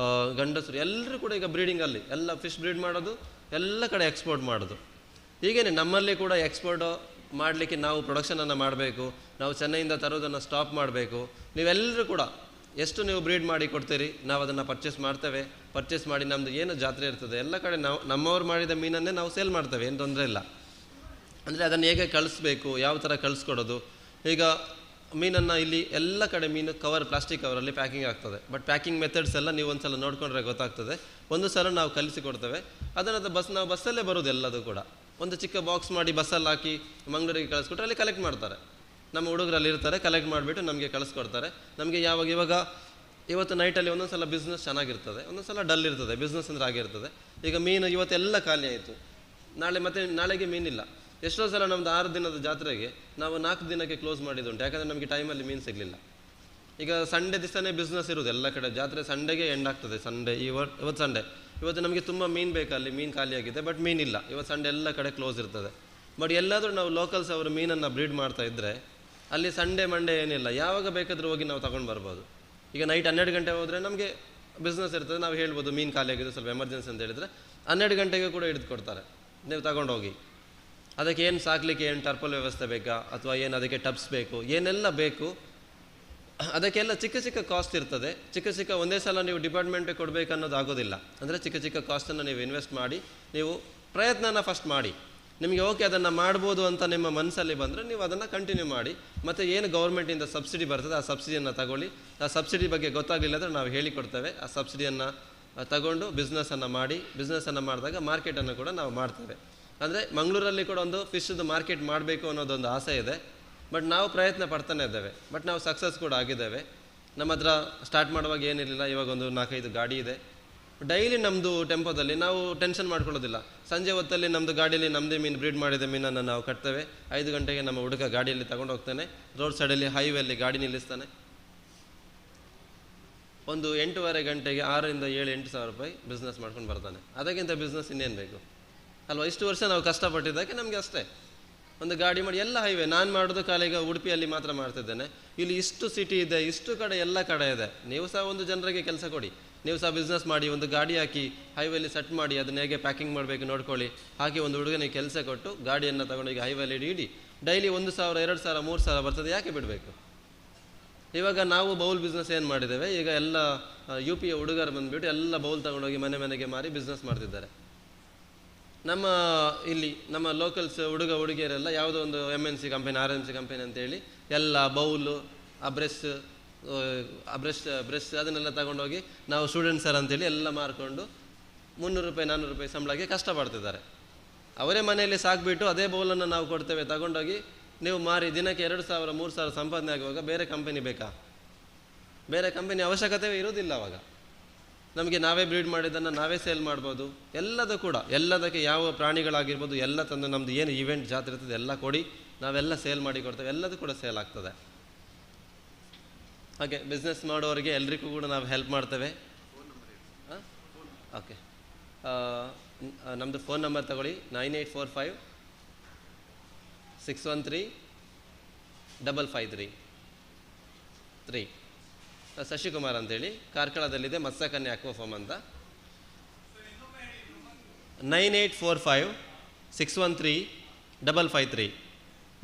ಗಂಡಸರು ಎಲ್ಲರೂ ಕೂಡ ಈಗ ಬ್ರೀಡಿಂಗಲ್ಲಿ ಎಲ್ಲ ಫಿಶ್ ಬ್ರೀಡ್ ಮಾಡೋದು, ಎಲ್ಲ ಕಡೆ ಎಕ್ಸ್ಪೋರ್ಟ್ ಮಾಡೋದು. ಹೀಗೇನೆ ನಮ್ಮಲ್ಲಿ ಕೂಡ ಎಕ್ಸ್ಪೋರ್ಟ್ ಮಾಡಲಿಕ್ಕೆ ನಾವು ಪ್ರೊಡಕ್ಷನನ್ನು ಮಾಡಬೇಕು, ನಾವು ಚೆನ್ನೈಯಿಂದ ತರೋದನ್ನು ಸ್ಟಾಪ್ ಮಾಡಬೇಕು. ನೀವೆಲ್ಲರೂ ಕೂಡ ಎಷ್ಟು ನೀವು ಬ್ರೀಡ್ ಮಾಡಿ ಕೊಡ್ತೀರಿ, ನಾವು ಅದನ್ನು ಪರ್ಚೇಸ್ ಮಾಡ್ತೇವೆ. ಪರ್ಚೇಸ್ ಮಾಡಿ ನಮ್ಮದು ಏನು ಜಾತ್ರೆ ಇರ್ತದೆ ಎಲ್ಲ ಕಡೆ ನಾವು ನಮ್ಮವ್ರು ಮಾಡಿದ ಮೀನನ್ನೇ ನಾವು ಸೇಲ್ ಮಾಡ್ತೇವೆ, ಏನು ತೊಂದರೆ ಇಲ್ಲ. ಅಂದರೆ ಅದನ್ನು ಹೇಗೆ ಕಳಿಸ್ಬೇಕು, ಯಾವ ಥರ ಕಳಿಸ್ಕೊಡೋದು. ಈಗ ಮೀನನ್ನು ಇಲ್ಲಿ ಎಲ್ಲ ಕಡೆ ಮೀನು ಪ್ಲಾಸ್ಟಿಕ್ ಕವರಲ್ಲಿ ಪ್ಯಾಕಿಂಗ್ ಆಗ್ತದೆ. ಬಟ್ ಪ್ಯಾಕಿಂಗ್ ಮೆಥಡ್ಸ್ ಎಲ್ಲ ನೀವು ಒಂದು ಸಲ ನೋಡಿಕೊಂಡ್ರೆ ಗೊತ್ತಾಗ್ತದೆ. ಒಂದು ಸಲ ನಾವು ಕಲಿಸಿಕೊಡ್ತೇವೆ. ಅದನ್ನು ನಾವು ಬಸ್ಸಲ್ಲೇ ಬರೋದು ಎಲ್ಲದು ಕೂಡ. ಒಂದು ಚಿಕ್ಕ ಬಾಕ್ಸ್ ಮಾಡಿ ಬಸ್ಸಲ್ಲಿ ಹಾಕಿ ಮಂಗಳೂರಿಗೆ ಕಳಿಸ್ಕೊಟ್ರೆ ಅಲ್ಲಿ ಕಲೆಕ್ಟ್ ಮಾಡ್ತಾರೆ. ನಮ್ಮ ಹುಡುಗರಲ್ಲಿ ಇರ್ತಾರೆ, ಕಲೆಕ್ಟ್ ಮಾಡಿಬಿಟ್ಟು ನಮಗೆ ಕಳಿಸ್ಕೊಡ್ತಾರೆ. ನಮಗೆ ಇವಾಗ ಇವತ್ತು ನೈಟಲ್ಲಿ ಒಂದೊಂದು ಸಲ ಬಿಸ್ನೆಸ್ ಚೆನ್ನಾಗಿರ್ತದೆ, ಒಂದೊಂದು ಸಲ ಡಲ್ ಇರ್ತದೆ. ಬಿಸ್ನೆಸ್ ಅಂದರೆ ಆಗಿರ್ತದೆ. ಈಗ ಮೀನು ಇವತ್ತೆಲ್ಲ ಖಾಲಿ ಆಯಿತು, ನಾಳೆಗೆ ಮೀನಿಲ್ಲ. ಎಷ್ಟೋ ಸಲ ನಮ್ಮದು 6 ದಿನದ ಜಾತ್ರೆಗೆ ನಾವು 4 ದಿನಕ್ಕೆ ಕ್ಲೋಸ್ ಮಾಡಿದ್ದುಂಟು. ಯಾಕಂದರೆ ನಮಗೆ ಟೈಮಲ್ಲಿ ಮೀನು ಸಿಗಲಿಲ್ಲ. ಈಗ ಸಂಡೇ ದಿವಸನೇ ಬಿಸ್ನೆಸ್ ಇರೋದು ಎಲ್ಲ ಕಡೆ. ಜಾತ್ರೆ ಸಂಡೇಗೆ ಎಂಡ್ ಆಗ್ತದೆ. ಇವತ್ತು ಸಂಡೇ, ಇವತ್ತು ನಮಗೆ ತುಂಬ ಮೀನು ಬೇಕಲ್ಲಿ, ಮೀನು ಖಾಲಿಯಾಗಿದೆ. ಬಟ್ ಮೀನಿಲ್ಲ. ಇವತ್ತು ಸಂಡೇ ಎಲ್ಲ ಕಡೆ ಕ್ಲೋಸ್ ಇರ್ತದೆ. ಬಟ್ ಎಲ್ಲಾದರೂ ನಾವು ಲೋಕಲ್ಸ್ ಅವರು ಮೀನನ್ನು ಬ್ರೀಡ್ ಮಾಡ್ತಾ ಇದ್ದರೆ ಅಲ್ಲಿ ಸಂಡೇ ಮಂಡೇ ಏನಿಲ್ಲ, ಯಾವಾಗ ಬೇಕಾದರೂ ಹೋಗಿ ನಾವು ತಗೊಂಡು ಬರ್ಬೋದು. ಈಗ ನೈಟ್ 12 ಗಂಟೆ ಹೋದರೆ ನಮಗೆ ಬಿಸ್ನೆಸ್ ಇರ್ತದೆ, ನಾವು ಹೇಳ್ಬೋದು ಮೀನು ಖಾಲಿಯಾಗಿದೆ ಸ್ವಲ್ಪ ಎಮರ್ಜೆನ್ಸಿ ಅಂತ ಹೇಳಿದರೆ 12 ಗಂಟೆಗೆ ಕೂಡ ಹಿಡಿದು ಕೊಡ್ತಾರೆ, ನೀವು ತಗೊಂಡೋಗಿ. ಅದಕ್ಕೆ ಏನು ಸಾಕಲಿಕ್ಕೆ ಏನು ಟರ್ಪಲ್ ವ್ಯವಸ್ಥೆ ಬೇಕಾ, ಅಥವಾ ಏನು ಅದಕ್ಕೆ ಟಬ್ಸ್ ಬೇಕು, ಏನೆಲ್ಲ ಬೇಕು, ಅದಕ್ಕೆಲ್ಲ ಚಿಕ್ಕ ಚಿಕ್ಕ ಕಾಸ್ಟ್ ಇರ್ತದೆ. ಚಿಕ್ಕ ಒಂದೇ ಸಲ ನೀವು ಡಿಪಾರ್ಟ್ಮೆಂಟಿಗೆ ಕೊಡಬೇಕು ಅನ್ನೋದು ಆಗೋದಿಲ್ಲ. ಅಂದರೆ ಚಿಕ್ಕ ಕಾಸ್ಟನ್ನು ನೀವು ಇನ್ವೆಸ್ಟ್ ಮಾಡಿ ನೀವು ಪ್ರಯತ್ನನ ಫಸ್ಟ್ ಮಾಡಿ. ನಿಮಗೆ ಓಕೆ ಅದನ್ನು ಮಾಡ್ಬೋದು ಅಂತ ನಿಮ್ಮ ಮನಸ್ಸಲ್ಲಿ ಬಂದರೆ ನೀವು ಅದನ್ನು ಕಂಟಿನ್ಯೂ ಮಾಡಿ. ಮತ್ತು ಏನು ಗೌರ್ಮೆಂಟಿಂದ ಸಬ್ಸಿಡಿ ಬರ್ತದೆ ಆ ಸಬ್ಸಿಡಿಯನ್ನು ತಗೊಳ್ಳಿ. ಆ ಸಬ್ಸಿಡಿ ಬಗ್ಗೆ ಗೊತ್ತಾಗಲಿಲ್ಲ ಅಂದರೆ ನಾವು ಹೇಳಿಕೊಡ್ತೇವೆ. ಆ ಸಬ್ಸಿಡಿಯನ್ನು ತಗೊಂಡು ಬಿಸ್ನೆಸ್ಸನ್ನು ಮಾಡಿ. ಬಿಸ್ನೆಸ್ಸನ್ನು ಮಾಡಿದಾಗ ಮಾರ್ಕೆಟನ್ನು ಕೂಡ ನಾವು ಮಾಡ್ತೇವೆ. ಅಂದರೆ ಮಂಗಳೂರಲ್ಲಿ ಕೂಡ ಒಂದು ಫಿಶ್ದು ಮಾರ್ಕೆಟ್ ಮಾಡಬೇಕು ಅನ್ನೋದೊಂದು ಆಸೆ ಇದೆ. ಬಟ್ ನಾವು ಪ್ರಯತ್ನ ಪಡ್ತಾನೆ ಇದ್ದೇವೆ. ಬಟ್ ನಾವು ಸಕ್ಸಸ್ ಕೂಡ ಆಗಿದ್ದೇವೆ. ನಮ್ಮ ಹತ್ರ ಸ್ಟಾರ್ಟ್ ಮಾಡುವಾಗ ಏನಿರಲಿಲ್ಲ, ಇವಾಗ ಒಂದು 4-5 ಗಾಡಿ ಇದೆ. ಡೈಲಿ ನಮ್ಮದು ಟೆಂಪೋದಲ್ಲಿ ನಾವು ಟೆನ್ಷನ್ ಮಾಡ್ಕೊಳ್ಳೋದಿಲ್ಲ. ಸಂಜೆ ಹೊತ್ತಲ್ಲಿ ನಮ್ಮದು ಗಾಡಿಯಲ್ಲಿ ನಮ್ಮದೇ ಮೀನು ಬ್ರೀಡ್ ಮಾಡಿದ ಮೀನನ್ನು ನಾವು ಕಟ್ತೇವೆ. 5 ಗಂಟೆಗೆ ನಮ್ಮ ಹುಡುಗ ಗಾಡಿಯಲ್ಲಿ ತಗೊಂಡು ಹೋಗ್ತಾನೆ. ರೋಡ್ ಸೈಡಲ್ಲಿ ಹೈವೇಲ್ಲಿ ಗಾಡಿ ನಿಲ್ಲಿಸ್ತಾನೆ. ಒಂದು 8:30 ಗಂಟೆಗೆ 6ರಿಂದ 7-8 ಸಾವಿರ ರೂಪಾಯಿ ಬಿಸ್ನೆಸ್ ಮಾಡ್ಕೊಂಡು ಬರ್ತಾನೆ. ಅದಕ್ಕಿಂತ ಬಿಸ್ನೆಸ್ ಇನ್ನೇನು ಬೇಕು ಅಲ್ವಾ? ಇಷ್ಟು ವರ್ಷ ನಾವು ಕಷ್ಟಪಟ್ಟಿದ್ದಕ್ಕೆ ನಮಗೆ ಅಷ್ಟೇ. ಒಂದು ಗಾಡಿ ಮಾಡಿ ಎಲ್ಲ ಹೈವೇ. ನಾನು ಮಾಡೋದು ಕಾಲೀಗ ಉಡುಪಿಯಲ್ಲಿ ಮಾತ್ರ ಮಾಡ್ತಿದ್ದೇನೆ. ಇಲ್ಲಿ ಇಷ್ಟು ಸಿಟಿ ಇದೆ, ಇಷ್ಟು ಕಡೆ ಎಲ್ಲ ಕಡೆ ಇದೆ. ನೀವು ಸಹ ಒಂದು ಜನರಿಗೆ ಕೆಲಸ ಕೊಡಿ, ನೀವು ಸಹ ಬಿಸ್ನೆಸ್ ಮಾಡಿ. ಒಂದು ಗಾಡಿ ಹಾಕಿ ಹೈವೇಲಿ ಸೆಟ್ ಮಾಡಿ ಅದನ್ನ ಹೇಗೆ ಪ್ಯಾಕಿಂಗ್ ಮಾಡಬೇಕು ನೋಡ್ಕೊಳ್ಳಿ. ಹಾಗೆ ಒಂದು ಹುಡುಗನಿಗೆ ಕೆಲಸ ಕೊಟ್ಟು ಗಾಡಿಯನ್ನು ತಗೊಂಡೋಗಿ ಹೈವೇಲಿ ಇಡಿ. ಡೈಲಿ 1,000, 2,000, 3,000 ಬರ್ತದೆ. ಯಾಕೆ ಬಿಡಬೇಕು? ಇವಾಗ ನಾವು ಬೌಲ್ ಬಿಸ್ನೆಸ್ ಏನು ಮಾಡಿದ್ದೇವೆ, ಈಗ ಎಲ್ಲ UP ಹುಡುಗರು ಬಂದುಬಿಟ್ಟು ಎಲ್ಲ ಬೌಲ್ ತಗೊಂಡೋಗಿ ಮನೆಗೆ ಮಾರಿ ಬಿಸ್ನೆಸ್ ಮಾಡ್ತಿದ್ದಾರೆ. ನಮ್ಮ ಲೋಕಲ್ಸ್ ಹುಡುಗಿಯರೆಲ್ಲ ಯಾವುದೋ ಒಂದು MNC ಕಂಪನಿ, RMC ಕಂಪನಿ ಅಂತೇಳಿ ಎಲ್ಲ ಬೌಲು, ಬ್ರಷ್ ಅದನ್ನೆಲ್ಲ ತಗೊಂಡೋಗಿ ನಾವು ಸ್ಟೂಡೆಂಟ್ಸ್ ಸರ್ ಅಂತೇಳಿ ಎಲ್ಲ ಮಾರ್ಕೊಂಡು 300 ರೂಪಾಯಿ 400 ರೂಪಾಯಿ ಸಂಬಳಕ್ಕೆ ಕಷ್ಟಪಡ್ತಿದ್ದಾರೆ. ಅವರೇ ಮನೆಯಲ್ಲಿ ಸಾಕ್ಬಿಟ್ಟು ಅದೇ ಬೌಲನ್ನು ನಾವು ಕೊಡ್ತೇವೆ, ತಗೊಂಡೋಗಿ ನೀವು ಮಾರಿ ದಿನಕ್ಕೆ 2,000, 3,000 ಸಂಪಾದನೆ ಆಗುವಾಗ ಬೇರೆ ಕಂಪನಿ ಬೇಕಾ? ಬೇರೆ ಕಂಪನಿ ಅವಶ್ಯಕತೆ ಇರೋದಿಲ್ಲ. ಅವಾಗ ನಮಗೆ ನಾವೇ ಬ್ರೀಡ್ ಮಾಡಿದ್ದನ್ನು ನಾವೇ ಸೇಲ್ ಮಾಡ್ಬೋದು. ಎಲ್ಲದಕ್ಕೆ ಯಾವ ಪ್ರಾಣಿಗಳಾಗಿರ್ಬೋದು ಎಲ್ಲ ತಂದು ನಮ್ಮದು ಏನು ಈವೆಂಟ್ ಜಾತ್ರೆ ಇರ್ತದೆ ಎಲ್ಲ ಕೊಡಿ, ನಾವೆಲ್ಲ ಸೇಲ್ ಮಾಡಿ ಕೊಡ್ತೇವೆ. ಎಲ್ಲದೂ ಕೂಡ ಸೇಲ್ ಆಗ್ತದೆ. ಹಾಗೆ ಬಿಸ್ನೆಸ್ ಮಾಡೋರಿಗೆ ಎಲ್ರಿಗೂ ಕೂಡ ನಾವು ಹೆಲ್ಪ್ ಮಾಡ್ತೇವೆ. ಓಕೆ, ನಮ್ಮದು ಫೋನ್ ನಂಬರ್ ತಗೊಳ್ಳಿ 9845 613 553. ಶಶಿಕುಮಾರ್ ಅಂತೇಳಿ ಕಾರ್ಕಳದಲ್ಲಿದೆ, ಮತ್ಸ್ಯಕನ್ಯಾ ಅಕ್ವಾಫಾರ್ಮ್ ಅಂತ. 9845 613 553.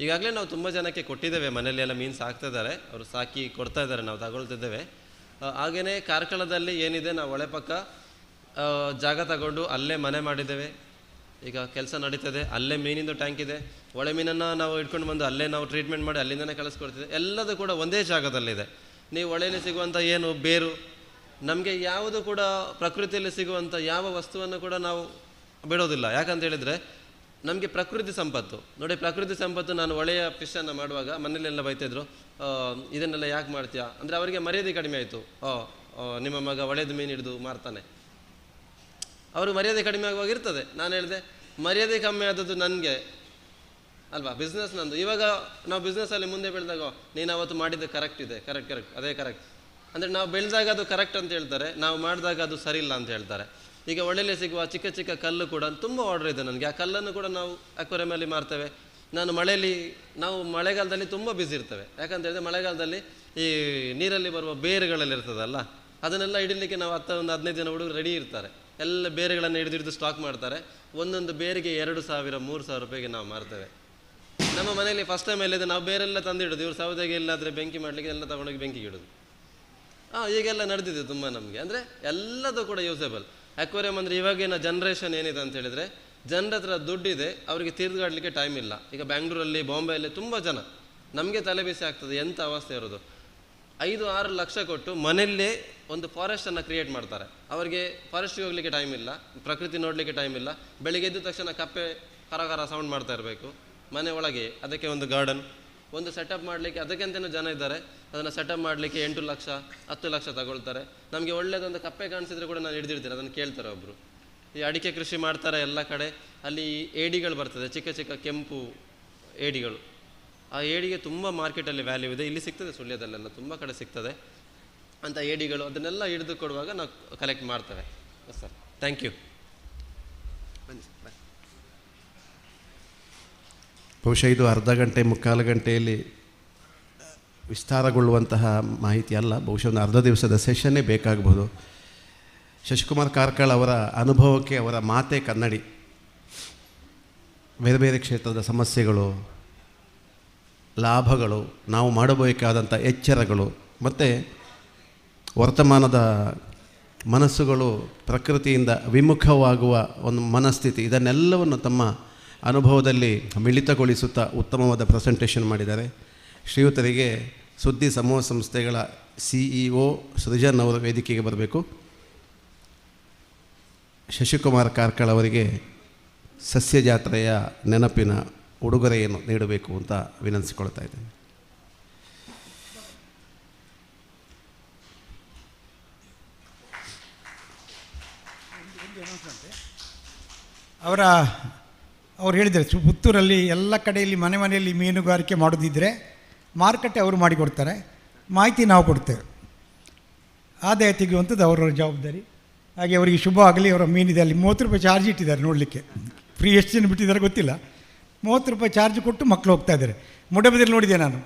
ಈಗಾಗಲೇ ನಾವು ತುಂಬ ಜನಕ್ಕೆ ಕೊಟ್ಟಿದ್ದೇವೆ. ಮನೆಯಲ್ಲಿ ಎಲ್ಲ ಮೀನು ಸಾಕ್ತಿದ್ದಾರೆ, ಅವರು ಸಾಕಿ ಕೊಡ್ತಾ ಇದ್ದಾರೆ, ನಾವು ತಗೊಳ್ತಿದ್ದೇವೆ. ಹಾಗೆಯೇ ಕಾರ್ಕಳದಲ್ಲಿ ಏನಿದೆ, ನಾವು ಹೊಳೆ ಪಕ್ಕ ಜಾಗ ತಗೊಂಡು ಅಲ್ಲೇ ಮನೆ ಮಾಡಿದ್ದೇವೆ. ಈಗ ಕೆಲಸ ನಡೀತದೆ. ಅಲ್ಲೇ ಮೀನಿಂದು ಟ್ಯಾಂಕ್ ಇದೆ. ಒಳೆ ಮೀನನ್ನು ನಾವು ಇಟ್ಕೊಂಡು ಬಂದು ಅಲ್ಲೇ ನಾವು ಟ್ರೀಟ್ಮೆಂಟ್ ಮಾಡಿ ಅಲ್ಲಿಂದನೇ ಕಳಿಸ್ಕೊಡ್ತಿದ್ದೆ. ಎಲ್ಲದೂ ಕೂಡ ಒಂದೇ ಜಾಗದಲ್ಲಿದೆ. ನೀವು ಹೊಳೆಯಲ್ಲಿ ಸಿಗುವಂಥ ಏನು ಬೇರು, ನಮಗೆ ಯಾವುದು ಕೂಡ ಪ್ರಕೃತಿಯಲ್ಲಿ ಸಿಗುವಂಥ ಯಾವ ವಸ್ತುವನ್ನು ಕೂಡ ನಾವು ಬಿಡೋದಿಲ್ಲ. ಯಾಕಂತ ಹೇಳಿದರೆ ನಮಗೆ ಪ್ರಕೃತಿ ಸಂಪತ್ತು ನೋಡಿ. ಪ್ರಕೃತಿ ಸಂಪತ್ತು. ನಾನು ಒಳ್ಳೆಯ ಫಿಶನ್ನು ಮಾಡುವಾಗ ಮನೇಲೆಲ್ಲ ಬೈತಿದ್ರು, ಇದನ್ನೆಲ್ಲ ಯಾಕೆ ಮಾಡ್ತೀಯಾ ಅಂದರೆ ಅವರಿಗೆ ಮರ್ಯಾದೆ ಕಡಿಮೆ ಆಯಿತು. ನಿಮ್ಮ ಮಗ ಒಳ್ಳೆಯದು ಮೀನು ಹಿಡಿದು ಮಾರ್ತಾನೆ, ಅವರು ಮರ್ಯಾದೆ ಕಡಿಮೆ ಆಗುವಾಗ ಇರ್ತದೆ. ನಾನು ಹೇಳಿದೆ ಮರ್ಯಾದೆ ಕಮ್ಮಿ ಆದದ್ದು ನನಗೆ ಅಲ್ವಾ, ಬಿಸ್ನೆಸ್ ನಂದು. ಇವಾಗ ನಾವು ಬಿಸ್ನೆಸ್ಸಲ್ಲಿ ಮುಂದೆ ಬೆಳೆದಾಗ ನೀನು ಅವತ್ತು ಮಾಡಿದ್ದು ಕರೆಕ್ಟ್ ಇದೆ, ಕರೆಕ್ಟ್ ಅದೇ ಕರೆಕ್ಟ್ ಅಂದರೆ ನಾವು ಬೆಳೆದಾಗ ಅದು ಕರೆಕ್ಟ್ ಅಂತ ಹೇಳ್ತಾರೆ, ನಾವು ಮಾಡಿದಾಗ ಅದು ಸರಿ ಇಲ್ಲ ಅಂತ ಹೇಳ್ತಾರೆ. ಈಗ ಒಳ್ಳೆಯಲ್ಲಿ ಸಿಗುವ ಚಿಕ್ಕ ಚಿಕ್ಕ ಕಲ್ಲು ಕೂಡ ತುಂಬ ಆರ್ಡರ್ ಇದೆ ನನಗೆ. ಆ ಕಲ್ಲನ್ನು ಕೂಡ ನಾವು ಅಕ್ವೇರಿಯಮಲ್ಲಿ ಮಾರ್ತೇವೆ. ನಾವು ಮಳೆಗಾಲದಲ್ಲಿ ತುಂಬ ಬ್ಯುಸಿ ಇರ್ತೇವೆ. ಯಾಕಂತ ಹೇಳಿದ್ರೆ ಮಳೆಗಾಲದಲ್ಲಿ ಈ ನೀರಲ್ಲಿ ಬರುವ ಬೇರುಗಳೆಲ್ಲ ಇರ್ತದಲ್ಲ, ಅದನ್ನೆಲ್ಲ ಹಿಡಿಲಿಕ್ಕೆ ನಾವು 15 ಜನ ಹುಡುಗರು ರೆಡಿ ಇರ್ತಾರೆ. ಎಲ್ಲ ಬೇರುಗಳನ್ನು ಹಿಡಿದು ಸ್ಟಾಕ್ ಮಾಡ್ತಾರೆ. ಒಂದೊಂದು ಬೇರಿಗೆ 2,000, 3,000 ರೂಪಾಯಿಗೆ ನಾವು ಮಾರ್ತೇವೆ. ನಮ್ಮ ಮನೆಯಲ್ಲಿ ಫಸ್ಟ್ ಟೈಮ್ ಎಲ್ಲಿದೆ, ನಾವು ಬೇರೆಲ್ಲ ತಂದಿಡೋದು. ಇವರು ಸೌದೆಗೆ ಇಲ್ಲಾದರೆ ಬೆಂಕಿ ಮಾಡಲಿಕ್ಕೆ ಎಲ್ಲ ತಗೊಂಡೋಗಿ ಬೆಂಕಿಗೆ ಇಡೋದು. ಈಗೆಲ್ಲ ನಡೆದಿದೆ ತುಂಬ ನಮಗೆ. ಅಂದರೆ ಎಲ್ಲದೂ ಕೂಡ ಯೂಸೇಬಲ್. ಅಕ್ವೇರಿಯಂ ಅಂದರೆ ಇವಾಗಿನ ಜನ್ರೇಷನ್ ಏನಿದೆ ಅಂತ ಹೇಳಿದರೆ, ಜನರ ಹತ್ರ ದುಡ್ಡಿದೆ, ಅವರಿಗೆ ತೀರ್ಗಾಡಲಿಕ್ಕೆ ಟೈಮ್ ಇಲ್ಲ. ಈಗ ಬ್ಯಾಂಗ್ಳೂರಲ್ಲಿ, ಬಾಂಬೆಯಲ್ಲಿ ತುಂಬ ಜನ, ನಮಗೆ ತಲೆ ಬಿಸಿ ಆಗ್ತದೆ ಎಂಥ ಅವಸ್ಥೆ ಇರೋದು. 5-6 ಲಕ್ಷ ಕೊಟ್ಟು ಮನೆಯಲ್ಲೇ ಒಂದು ಫಾರೆಸ್ಟನ್ನು ಕ್ರಿಯೇಟ್ ಮಾಡ್ತಾರೆ. ಅವರಿಗೆ ಫಾರೆಸ್ಟಿಗೆ ಹೋಗಲಿಕ್ಕೆ ಟೈಮ್ ಇಲ್ಲ, ಪ್ರಕೃತಿ ನೋಡಲಿಕ್ಕೆ ಟೈಮ್ ಇಲ್ಲ. ಬೆಳಿಗ್ಗೆ ಎದ್ದ ತಕ್ಷಣ ಕಪ್ಪೆ ಕರ ಸೌಂಡ್ ಮಾಡ್ತಾ ಇರಬೇಕು ಮನೆ ಒಳಗೆ. ಅದಕ್ಕೆ ಒಂದು ಗಾರ್ಡನ್, ಒಂದು ಸೆಟಪ್ ಮಾಡಲಿಕ್ಕೆ ಅದಕ್ಕೆಂತಲೂ ಜನ ಇದ್ದಾರೆ. ಅದನ್ನು ಸೆಟಪ್ ಮಾಡಲಿಕ್ಕೆ 8 ಲಕ್ಷ 10 ಲಕ್ಷ ತಗೊಳ್ತಾರೆ. ನಮಗೆ ಒಳ್ಳೆಯದೊಂದು ಕಪ್ಪೆ ಕಾಣಿಸಿದ್ರೆ ಕೂಡ ನಾನು ಹಿಡಿದಿರ್ತೀನಿ, ಅದನ್ನು ಕೇಳ್ತಾರೆ ಒಬ್ಬರು. ಈ ಅಡಿಕೆ ಕೃಷಿ ಮಾಡ್ತಾರೆ ಎಲ್ಲ ಕಡೆ. ಅಲ್ಲಿ ಏಡಿಗಳು ಬರ್ತದೆ, ಚಿಕ್ಕ ಚಿಕ್ಕ ಕೆಂಪು ಏಡಿಗಳು. ಆ ಏಡಿಗೆ ತುಂಬ ಮಾರ್ಕೆಟಲ್ಲಿ ವ್ಯಾಲ್ಯೂ ಇದೆ. ಇಲ್ಲಿ ಸಿಗ್ತದೆ, ಸುಳ್ಯದಲ್ಲೆಲ್ಲ ತುಂಬ ಕಡೆ ಸಿಗ್ತದೆ ಅಂತ ಏಡಿಗಳು. ಅದನ್ನೆಲ್ಲ ಹಿಡಿದು ಕೊಡುವಾಗ ನಾವು ಕಲೆಕ್ಟ್ ಮಾಡ್ತೇವೆ. Sir, thank you. ಬಹುಶಃ ಇದು ಅರ್ಧ ಗಂಟೆ 3/4 ಗಂಟೆಯಲ್ಲಿ ವಿಸ್ತಾರಗೊಳ್ಳುವಂತಹ ಮಾಹಿತಿ ಅಲ್ಲ. ಬಹುಶಃ ಒಂದು ಅರ್ಧ ದಿವಸದ ಸೆಷನ್ನೇ ಬೇಕಾಗಬಹುದು. ಶಶಿಕುಮಾರ್ ಕಾರ್ಕಳ ಅವರ ಅನುಭವಕ್ಕೆ ಅವರ ಮಾತೇ ಕನ್ನಡಿ. ಬೇರೆ ಬೇರೆ ಕ್ಷೇತ್ರದ ಸಮಸ್ಯೆಗಳು, ಲಾಭಗಳು, ನಾವು ಮಾಡಬೇಕಾದಂಥ ಎಚ್ಚರಗಳು ಮತ್ತು ವರ್ತಮಾನದ ಮನಸ್ಸುಗಳು ಪ್ರಕೃತಿಯಿಂದ ವಿಮುಖವಾಗುವ ಒಂದು ಮನಸ್ಥಿತಿ, ಇದನ್ನೆಲ್ಲವನ್ನು ತಮ್ಮ ಅನುಭವದಲ್ಲಿ ಮಿಳಿತಗೊಳಿಸುತ್ತಾ ಉತ್ತಮವಾದ ಪ್ರೆಸೆಂಟೇಷನ್ ಮಾಡಿದ್ದಾರೆ. ಶ್ರೀಯುತರಿಗೆ ಸುದ್ದಿ ಸಮೂಹ ಸಂಸ್ಥೆಗಳ CEO ಸೃಜನ್ ಅವರ ವೇದಿಕೆಗೆ ಬರಬೇಕು. ಶಶಿಕುಮಾರ್ ಕಾರ್ಕಳ ಅವರಿಗೆ ಸಸ್ಯ ಜಾತ್ರೆಯ ನೆನಪಿನ ಉಡುಗೊರೆಯನ್ನು ನೀಡಬೇಕು ಅಂತ ವಿನಂತಿಸಿಕೊಳ್ತಾ ಇದ್ದೇನೆ. ಅವ್ರು ಹೇಳಿದ್ದಾರೆ, ಪುತ್ತೂರಲ್ಲಿ ಎಲ್ಲ ಕಡೆಯಲ್ಲಿ ಮನೆಯಲ್ಲಿ ಮೀನುಗಾರಿಕೆ ಮಾಡೋದಿದ್ದರೆ ಮಾರುಕಟ್ಟೆ ಅವರು ಮಾಡಿಕೊಡ್ತಾರೆ, ಮಾಹಿತಿ ನಾವು ಕೊಡ್ತೇವೆ. ಆದಾಯ ತೆಗೆಯುವಂಥದ್ದು ಅವರ ಜವಾಬ್ದಾರಿ. ಹಾಗೆ ಅವರಿಗೆ ಶುಭ ಆಗಲಿ. ಅವರ ಮೀನಿದೆ ಅಲ್ಲಿ 30 ರೂಪಾಯಿ ಚಾರ್ಜ್ ಇಟ್ಟಿದ್ದಾರೆ ನೋಡಲಿಕ್ಕೆ. ಫ್ರೀ ಎಷ್ಟು ಜನ ಬಿಟ್ಟಿದ್ದಾರೆ ಗೊತ್ತಿಲ್ಲ. 30 ರೂಪಾಯಿ ಚಾರ್ಜ್ ಕೊಟ್ಟು ಮಕ್ಕಳು ಹೋಗ್ತಾ ಇದ್ದಾರೆ. ಮುಡಬದಿಯಲ್ಲಿ ನೋಡಿದೆ ನಾನು,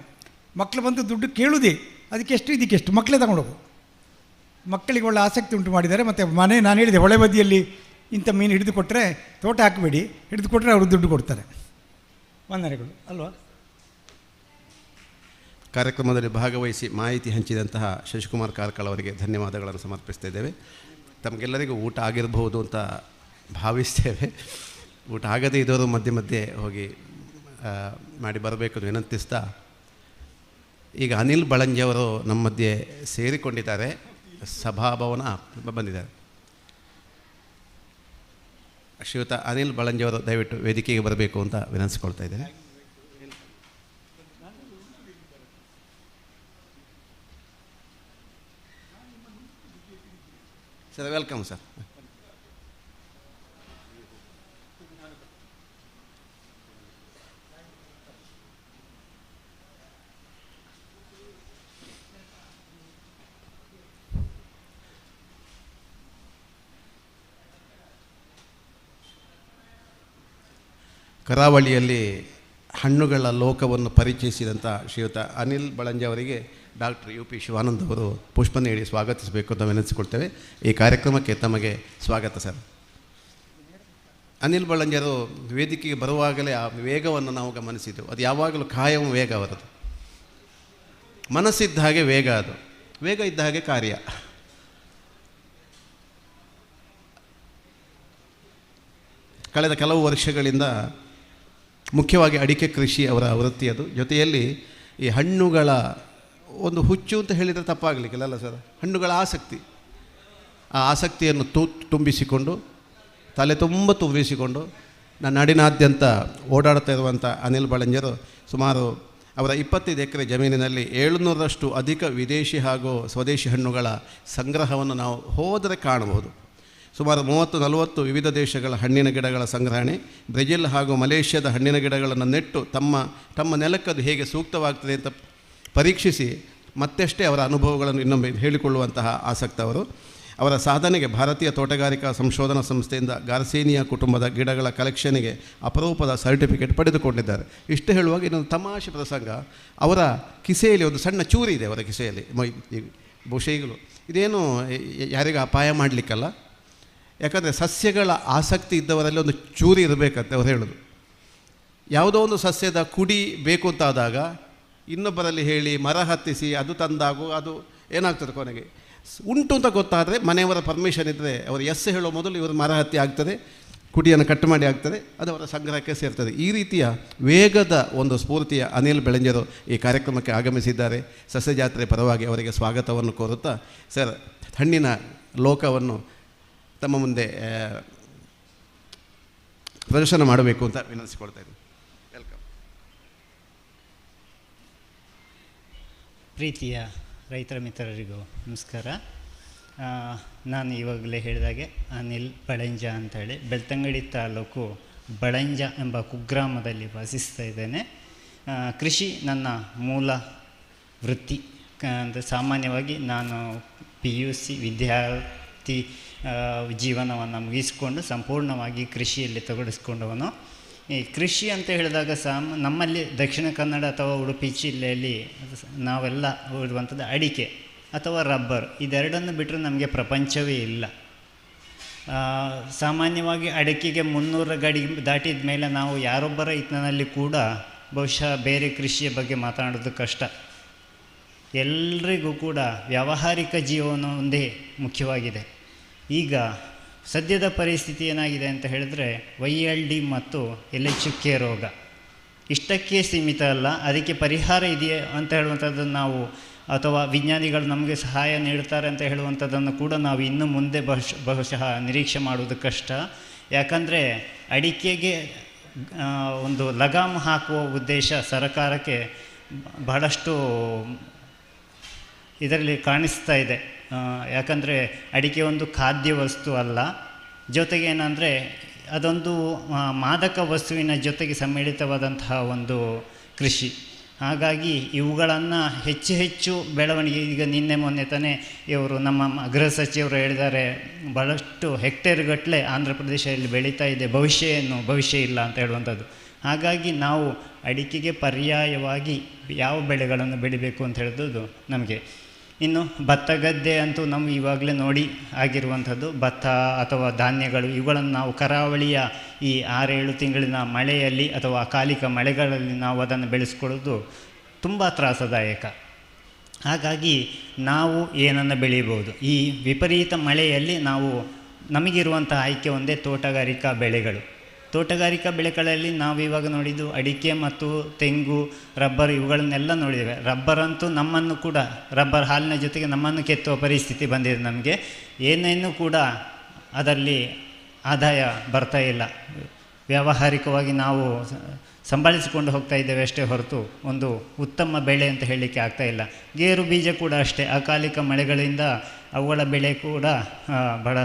ಮಕ್ಕಳು ಬಂದು ದುಡ್ಡು ಕೇಳುವುದೇ, ಅದಕ್ಕೆಷ್ಟು ಇದಕ್ಕೆಷ್ಟು, ಮಕ್ಕಳೇ ತಗೊಂಡೋಗು. ಮಕ್ಕಳಿಗೆ ಒಳ್ಳೆ ಆಸಕ್ತಿ ಉಂಟು ಮಾಡಿದ್ದಾರೆ. ಮತ್ತು ನಾನು ಹೇಳಿದೆ, ಹೊಳೆ ಬದಿಯಲ್ಲಿ ಇಂಥ ಮೀನು ಹಿಡಿದು ಕೊಟ್ಟರೆ ತೋಟ ಹಾಕಬೇಡಿ, ಹಿಡಿದು ಕೊಟ್ಟರೆ ಅವರು ದುಡ್ಡು ಕೊಡ್ತಾರೆ. ವಂದನೆಗಳು ಅಲ್ವಾ. ಕಾರ್ಯಕ್ರಮದಲ್ಲಿ ಭಾಗವಹಿಸಿ ಮಾಹಿತಿ ಹಂಚಿದಂತಹ ಶಶಿಕುಮಾರ್ ಕಾರ್ಕಳ ಅವರಿಗೆ ಧನ್ಯವಾದಗಳನ್ನು ಸಮರ್ಪಿಸ್ತಾ ಇದ್ದೇವೆ. ತಮಗೆಲ್ಲರಿಗೂ ಊಟ ಆಗಿರಬಹುದು ಅಂತ ಭಾವಿಸ್ತೇವೆ. ಊಟ ಆಗದೇ ಇದ್ದವರು ಮಧ್ಯೆ ಮಧ್ಯೆ ಹೋಗಿ ಮಾಡಿ ಬರಬೇಕು ವಿನಂತಿಸ್ತಾ, ಈಗ ಅನಿಲ್ ಬಳಂಜಿಯವರು ನಮ್ಮ ಮಧ್ಯೆ ಸೇರಿಕೊಂಡಿದ್ದಾರೆ, ಸಭಾಭವನ ಬಂದಿದ್ದಾರೆ. ಶ್ರೀಯುತ ಅನಿಲ್ ಬಳಂಜಿಯವರು ದಯವಿಟ್ಟು ವೇದಿಕೆಗೆ ಬರಬೇಕು ಅಂತ ವಿನಂತಿಸ್ಕೊಳ್ತಾ ಇದ್ದೇನೆ. Sir, welcome sir. ಕರಾವಳಿಯಲ್ಲಿ ಹಣ್ಣುಗಳ ಲೋಕವನ್ನು ಪರಿಚಯಿಸಿದಂಥ ಶ್ರೀಯುತ ಅನಿಲ್ ಬಳಂಜಿ ಅವರಿಗೆ ಡಾಕ್ಟರ್ UP ಶಿವಾನಂದ್ ಅವರು ಪುಷ್ಪ ನೀಡಿ ಸ್ವಾಗತಿಸಬೇಕು ಅಂತ ವಿನಂತಿಸಿಕೊಳ್ತೇವೆ. ಈ ಕಾರ್ಯಕ್ರಮಕ್ಕೆ ತಮಗೆ ಸ್ವಾಗತ ಸರ್. ಅನಿಲ್ ಬಳಂಜಿಯವರು ವೇದಿಕೆಗೆ ಬರುವಾಗಲೇ ಆ ವೇಗವನ್ನು ನಾವು ಗಮನಿಸಿದ್ದೆವು. ಅದು ಯಾವಾಗಲೂ ಕಾಯಂ ವೇಗ ಅವರದು. ಮನಸ್ಸಿದ್ದ ಹಾಗೆ ವೇಗ, ಅದು ವೇಗ ಇದ್ದ ಹಾಗೆ ಕಾರ್ಯ. ಕಳೆದ ಕೆಲವು ವರ್ಷಗಳಿಂದ ಮುಖ್ಯವಾಗಿ ಅಡಿಕೆ ಕೃಷಿ ಅವರ ವೃತ್ತಿ. ಅದು ಜೊತೆಯಲ್ಲಿ ಈ ಹಣ್ಣುಗಳ ಒಂದು ಹುಚ್ಚು ಅಂತ ಹೇಳಿದರೆ ತಪ್ಪಾಗಲಿಕ್ಕಿಲ್ಲ ಸರ್. ಹಣ್ಣುಗಳ ಆಸಕ್ತಿ, ಆ ಆಸಕ್ತಿಯನ್ನು ತುಂಬಿಸಿಕೊಂಡು, ತಲೆ ತುಂಬ ತುಂಬಿಸಿಕೊಂಡು ನಾಡಿನಾದ್ಯಂತ ಓಡಾಡ್ತಾ ಇರುವಂಥ ಅನಿಲ್ ಬಳಂಜಿಯರು ಸುಮಾರು ಅವರ 25 ಎಕರೆ ಜಮೀನಿನಲ್ಲಿ 700ರಷ್ಟು ಅಧಿಕ ವಿದೇಶಿ ಹಾಗೂ ಸ್ವದೇಶಿ ಹಣ್ಣುಗಳ ಸಂಗ್ರಹವನ್ನು ನಾವು ಹೋದರೆ ಕಾಣಬಹುದು. ಸುಮಾರು 30-40 ವಿವಿಧ ದೇಶಗಳ ಹಣ್ಣಿನ ಗಿಡಗಳ ಸಂಗ್ರಹಣೆ, ಬ್ರೆಜಿಲ್ ಹಾಗೂ ಮಲೇಷ್ಯಾದ ಹಣ್ಣಿನ ಗಿಡಗಳನ್ನು ನೆಟ್ಟು ತಮ್ಮ ನೆಲಕ್ಕದು ಹೇಗೆ ಸೂಕ್ತವಾಗ್ತದೆ ಅಂತ ಪರೀಕ್ಷಿಸಿ ಮತ್ತಷ್ಟೇ ಅವರ ಅನುಭವಗಳನ್ನು ಇನ್ನೊಮ್ಮೆ ಹೇಳಿಕೊಳ್ಳುವಂತಹ ಆಸಕ್ತವರು. ಅವರ ಸಾಧನೆಗೆ ಭಾರತೀಯ ತೋಟಗಾರಿಕಾ ಸಂಶೋಧನಾ ಸಂಸ್ಥೆಯಿಂದ ಗಾರ್ಸೇನಿಯಾ ಕುಟುಂಬದ ಗಿಡಗಳ ಕಲೆಕ್ಷನ್ಗೆ ಅಪರೂಪದ ಸರ್ಟಿಫಿಕೇಟ್ ಪಡೆದುಕೊಂಡಿದ್ದಾರೆ. ಇಷ್ಟು ಹೇಳುವಾಗ ಇನ್ನೊಂದು ತಮಾಷೆ ಪ್ರಸಂಗ, ಅವರ ಕಿಸೆಯಲ್ಲಿ ಒಂದು ಸಣ್ಣ ಚೂರಿ ಇದೆ. ಅವರ ಕಿಸೆಯಲ್ಲಿ ಬಹುಶಃ ಇದೇನು ಯಾರಿಗೂ ಅಪಾಯ ಮಾಡಲಿಕ್ಕಲ್ಲ, ಯಾಕಂದರೆ ಸಸ್ಯಗಳ ಆಸಕ್ತಿ ಇದ್ದವರಲ್ಲಿ ಒಂದು ಚೂರಿ ಇರಬೇಕಂತೆ ಅವ್ರು ಹೇಳೋದು. ಯಾವುದೋ ಒಂದು ಸಸ್ಯದ ಕುಡಿ ಬೇಕು ಅಂತಾದಾಗ ಇನ್ನೊಬ್ಬರಲ್ಲಿ ಹೇಳಿ ಮರ ಹತ್ತಿಸಿ ಅದು ತಂದಾಗೂ ಅದು ಏನಾಗ್ತದೆ ಕೊನೆಗೆ ಉಂಟು ಅಂತ ಗೊತ್ತಾದರೆ ಮನೆಯವರ ಪರ್ಮಿಷನ್ ಇದ್ದರೆ ಅವರು ಎಸ್ ಹೇಳೋ ಮೊದಲು ಇವರು ಮರ ಹತ್ತಿ ಆಗ್ತದೆ, ಕುಟಿಯನ್ನು ಕಟ್ ಮಾಡಿ ಆಗ್ತದೆ, ಅದು ಅವರ ಸಂಗ್ರಹಕ್ಕೆ ಸೇರ್ತದೆ. ಈ ರೀತಿಯ ವೇಗದ ಒಂದು ಸ್ಫೂರ್ತಿಯ ಅನಿಲ್ ಬೆಳಂಜರು ಈ ಕಾರ್ಯಕ್ರಮಕ್ಕೆ ಆಗಮಿಸಿದ್ದಾರೆ. ಸಸ್ಯ ಜಾತ್ರೆ ಪರವಾಗಿ ಅವರಿಗೆ ಸ್ವಾಗತವನ್ನು ಕೋರುತ್ತಾ ಸರ್ ಹಣ್ಣಿನ ಲೋಕವನ್ನು ತಮ್ಮ ಮುಂದೆ ಪ್ರದರ್ಶನ ಮಾಡಬೇಕು ಅಂತ ವಿನಂತಿಸಿಕೊಳ್ತಾ ಇದ್ದೀನಿ. ವೆಲ್ಕಮ್. ಪ್ರೀತಿಯ ರೈತರ ಮಿತ್ರರಿಗೂ ನಮಸ್ಕಾರ. ನಾನು ಇವಾಗಲೇ ಹೇಳಿದಾಗೆ ಅನಿಲ್ ಬಳಂಜ ಅಂತೇಳಿ ಬೆಳ್ತಂಗಡಿ ತಾಲೂಕು ಬಳಂಜ ಎಂಬ ಕುಗ್ರಾಮದಲ್ಲಿ ವಾಸಿಸ್ತಾ ಇದ್ದೇನೆ. ಕೃಷಿ ನನ್ನ ಮೂಲ ವೃತ್ತಿ. ಅಂದರೆ ಸಾಮಾನ್ಯವಾಗಿ ನಾನು PUC ವಿದ್ಯಾರ್ಥಿ ಜೀವನವನ್ನು ಮುಗಿಸಿಕೊಂಡು ಸಂಪೂರ್ಣವಾಗಿ ಕೃಷಿಯಲ್ಲಿ ತೊಡಗಿಸ್ಕೊಂಡವನು. ಈ ಕೃಷಿ ಅಂತ ಹೇಳಿದಾಗ ನಮ್ಮಲ್ಲಿ ದಕ್ಷಿಣ ಕನ್ನಡ ಅಥವಾ ಉಡುಪಿ ಜಿಲ್ಲೆಯಲ್ಲಿ ನಾವೆಲ್ಲ ಓದುವಂಥದ್ದು ಅಡಿಕೆ ಅಥವಾ ರಬ್ಬರ್, ಇದೆರಡನ್ನು ಬಿಟ್ಟರೆ ನಮಗೆ ಪ್ರಪಂಚವೇ ಇಲ್ಲ. ಸಾಮಾನ್ಯವಾಗಿ ಅಡಿಕೆಗೆ 300 ಗಡಿ ದಾಟಿದ ಮೇಲೆ ನಾವು ಯಾರೊಬ್ಬರ ಇತ್ನಲ್ಲಿ ಕೂಡ ಬಹುಶಃ ಬೇರೆ ಕೃಷಿಯ ಬಗ್ಗೆ ಮಾತನಾಡೋದು ಕಷ್ಟ. ಎಲ್ರಿಗೂ ಕೂಡ ವ್ಯಾವಹಾರಿಕ ಜೀವನ ಒಂದೇ ಮುಖ್ಯವಾಗಿದೆ. ಈಗ ಸದ್ಯದ ಪರಿಸ್ಥಿತಿ ಏನಾಗಿದೆ ಅಂತ ಹೇಳಿದ್ರೆ YLD ಮತ್ತು ಎಲೆ ಚುಕ್ಕೆ ರೋಗ ಇಷ್ಟಕ್ಕೆ ಸೀಮಿತ ಅಲ್ಲ, ಅದಕ್ಕೆ ಪರಿಹಾರ ಇದೆಯೇ ಅಂತ ಹೇಳುವಂಥದ್ದನ್ನು ನಾವು ಅಥವಾ ವಿಜ್ಞಾನಿಗಳು ನಮಗೆ ಸಹಾಯ ನೀಡ್ತಾರೆ ಅಂತ ಹೇಳುವಂಥದ್ದನ್ನು ಕೂಡ ನಾವು ಇನ್ನು ಮುಂದೆ ಬಹುಶಃ ನಿರೀಕ್ಷೆ ಮಾಡುವುದು ಕಷ್ಟ. ಯಾಕಂದರೆ ಅಡಿಕೆಗೆ ಒಂದು ಲಗಾಮು ಹಾಕುವ ಉದ್ದೇಶ ಸರ್ಕಾರಕ್ಕೆ ಬಹಳಷ್ಟು ಇದರಲ್ಲಿ ಕಾಣಿಸ್ತಾ ಇದೆ. ಯಾಕಂದರೆ ಅಡಿಕೆ ಒಂದು ಖಾದ್ಯ ವಸ್ತು ಅಲ್ಲ, ಜೊತೆಗೆ ಏನಂದರೆ ಅದೊಂದು ಮಾದಕ ವಸ್ತುವಿನ ಜೊತೆಗೆ ಸಮ್ಮಿಳಿತವಾದಂತಹ ಒಂದು ಕೃಷಿ. ಹಾಗಾಗಿ ಇವುಗಳನ್ನು ಹೆಚ್ಚು ಬೆಳವಣಿಗೆ, ಈಗ ನಿನ್ನೆ ಮೊನ್ನೆ ತಾನೇ ಇವರು ನಮ್ಮ ಗೃಹ ಸಚಿವರು ಹೇಳಿದ್ದಾರೆ ಭಾಳಷ್ಟು ಹೆಕ್ಟೇರ್ಗಟ್ಟಲೆ ಆಂಧ್ರ ಪ್ರದೇಶದಲ್ಲಿ ಬೆಳೀತಾ ಇದೆ, ಭವಿಷ್ಯ ಇಲ್ಲ ಅಂತ ಹೇಳುವಂಥದ್ದು. ಹಾಗಾಗಿ ನಾವು ಅಡಿಕೆಗೆ ಪರ್ಯಾಯವಾಗಿ ಯಾವ ಬೆಳೆಗಳನ್ನು ಬೆಳಿಬೇಕು ಅಂತ ಹೇಳಿದ್ದು ನಮಗೆ. ಇನ್ನು ಭತ್ತ ಗದ್ದೆ ಅಂತೂ ನಮ್ಗೆ ಇವಾಗಲೇ ನೋಡಿ ಆಗಿರುವಂಥದ್ದು. ಭತ್ತ ಅಥವಾ ಧಾನ್ಯಗಳು ಇವುಗಳನ್ನು ನಾವು ಕರಾವಳಿಯ ಈ 6-7 ತಿಂಗಳಿನ ಮಳೆಯಲ್ಲಿ ಅಥವಾ ಅಕಾಲಿಕ ಮಳೆಗಳಲ್ಲಿ ನಾವು ಅದನ್ನು ಬೆಳೆಸ್ಕೊಳ್ಳೋದು ತುಂಬ ತ್ರಾಸದಾಯಕ. ಹಾಗಾಗಿ ನಾವು ಏನನ್ನು ಬೆಳೀಬೋದು, ಈ ವಿಪರೀತ ಮಳೆಯಲ್ಲಿ ನಮಗಿರುವಂಥ ಆಯ್ಕೆ ಒಂದೇ ತೋಟಗಾರಿಕಾ ಬೆಳೆಗಳು. ತೋಟಗಾರಿಕಾ ಬೆಳೆಗಳಲ್ಲಿ ನಾವು ಇವಾಗ ನೋಡಿದ್ದು ಅಡಿಕೆ ಮತ್ತು ತೆಂಗು, ರಬ್ಬರ್ ಇವುಗಳನ್ನೆಲ್ಲ ನೋಡಿದ್ದೇವೆ. ರಬ್ಬರ್ ಅಂತೂ ನಮ್ಮನ್ನು ಕೂಡ, ರಬ್ಬರ್ ಹಾಲಿನ ಜೊತೆಗೆ ನಮ್ಮನ್ನು ಕೆತ್ತುವ ಪರಿಸ್ಥಿತಿ ಬಂದಿದೆ. ನಮಗೆ ಏನೇನೂ ಕೂಡ ಅದರಲ್ಲಿ ಆದಾಯ ಬರ್ತಾ ಇಲ್ಲ. ವ್ಯಾವಹಾರಿಕವಾಗಿ ನಾವು ಸಂಭಾಳಿಸಿಕೊಂಡು ಹೋಗ್ತಾ ಇದ್ದೇವೆ ಅಷ್ಟೇ ಹೊರತು ಒಂದು ಉತ್ತಮ ಬೆಳೆ ಅಂತ ಹೇಳಲಿಕ್ಕೆ ಆಗ್ತಾಯಿಲ್ಲ. ಗೇರು ಬೀಜ ಕೂಡ ಅಷ್ಟೇ, ಅಕಾಲಿಕ ಮಳೆಗಳಿಂದ ಅವುಗಳ ಬೆಳೆ ಕೂಡ ಬಹಳ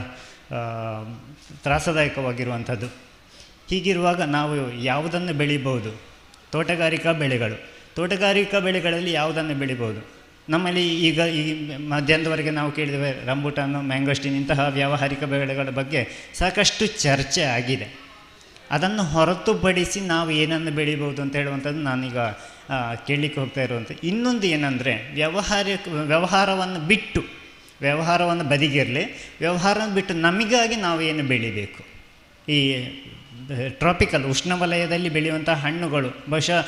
ತ್ರಾಸದಾಯಕವಾಗಿರುವಂಥದ್ದು. ಹೀಗಿರುವಾಗ ನಾವು ಯಾವುದನ್ನು ಬೆಳಿಬೋದು? ತೋಟಗಾರಿಕಾ ಬೆಳೆಗಳಲ್ಲಿ ಯಾವುದನ್ನು ಬೆಳಿಬೋದು? ನಮ್ಮಲ್ಲಿ ಈಗ ಈ ಮಧ್ಯಾಹ್ನದವರೆಗೆ ನಾವು ಕೇಳಿದ್ದೇವೆ ರಂಬುಟಾನು, ಮ್ಯಾಂಗೋಸ್ಟಿನ್ ಇಂತಹ ವ್ಯಾವಹಾರಿಕ ಬೆಳೆಗಳ ಬಗ್ಗೆ ಸಾಕಷ್ಟು ಚರ್ಚೆ ಆಗಿದೆ. ಅದನ್ನು ಹೊರತುಪಡಿಸಿ ನಾವು ಏನನ್ನು ಬೆಳಿಬೋದು ಅಂತ ಹೇಳುವಂಥದ್ದು ನಾನೀಗ ಕೇಳಲಿಕ್ಕೆ ಹೋಗ್ತಾ ಇರುವಂಥ ಇನ್ನೊಂದು ಏನಂದರೆ ವ್ಯವಹಾರವನ್ನು ಬದಿಗಿರಲಿ, ವ್ಯವಹಾರವನ್ನು ಬಿಟ್ಟು ನಮಗಾಗಿ ನಾವು ಏನು ಬೆಳಿಬೇಕು. ಈ ಟ್ರಾಪಿಕಲ್ ಉಷ್ಣವಲಯದಲ್ಲಿ ಬೆಳೆಯುವಂಥ ಹಣ್ಣುಗಳು ಬಹುಶಃ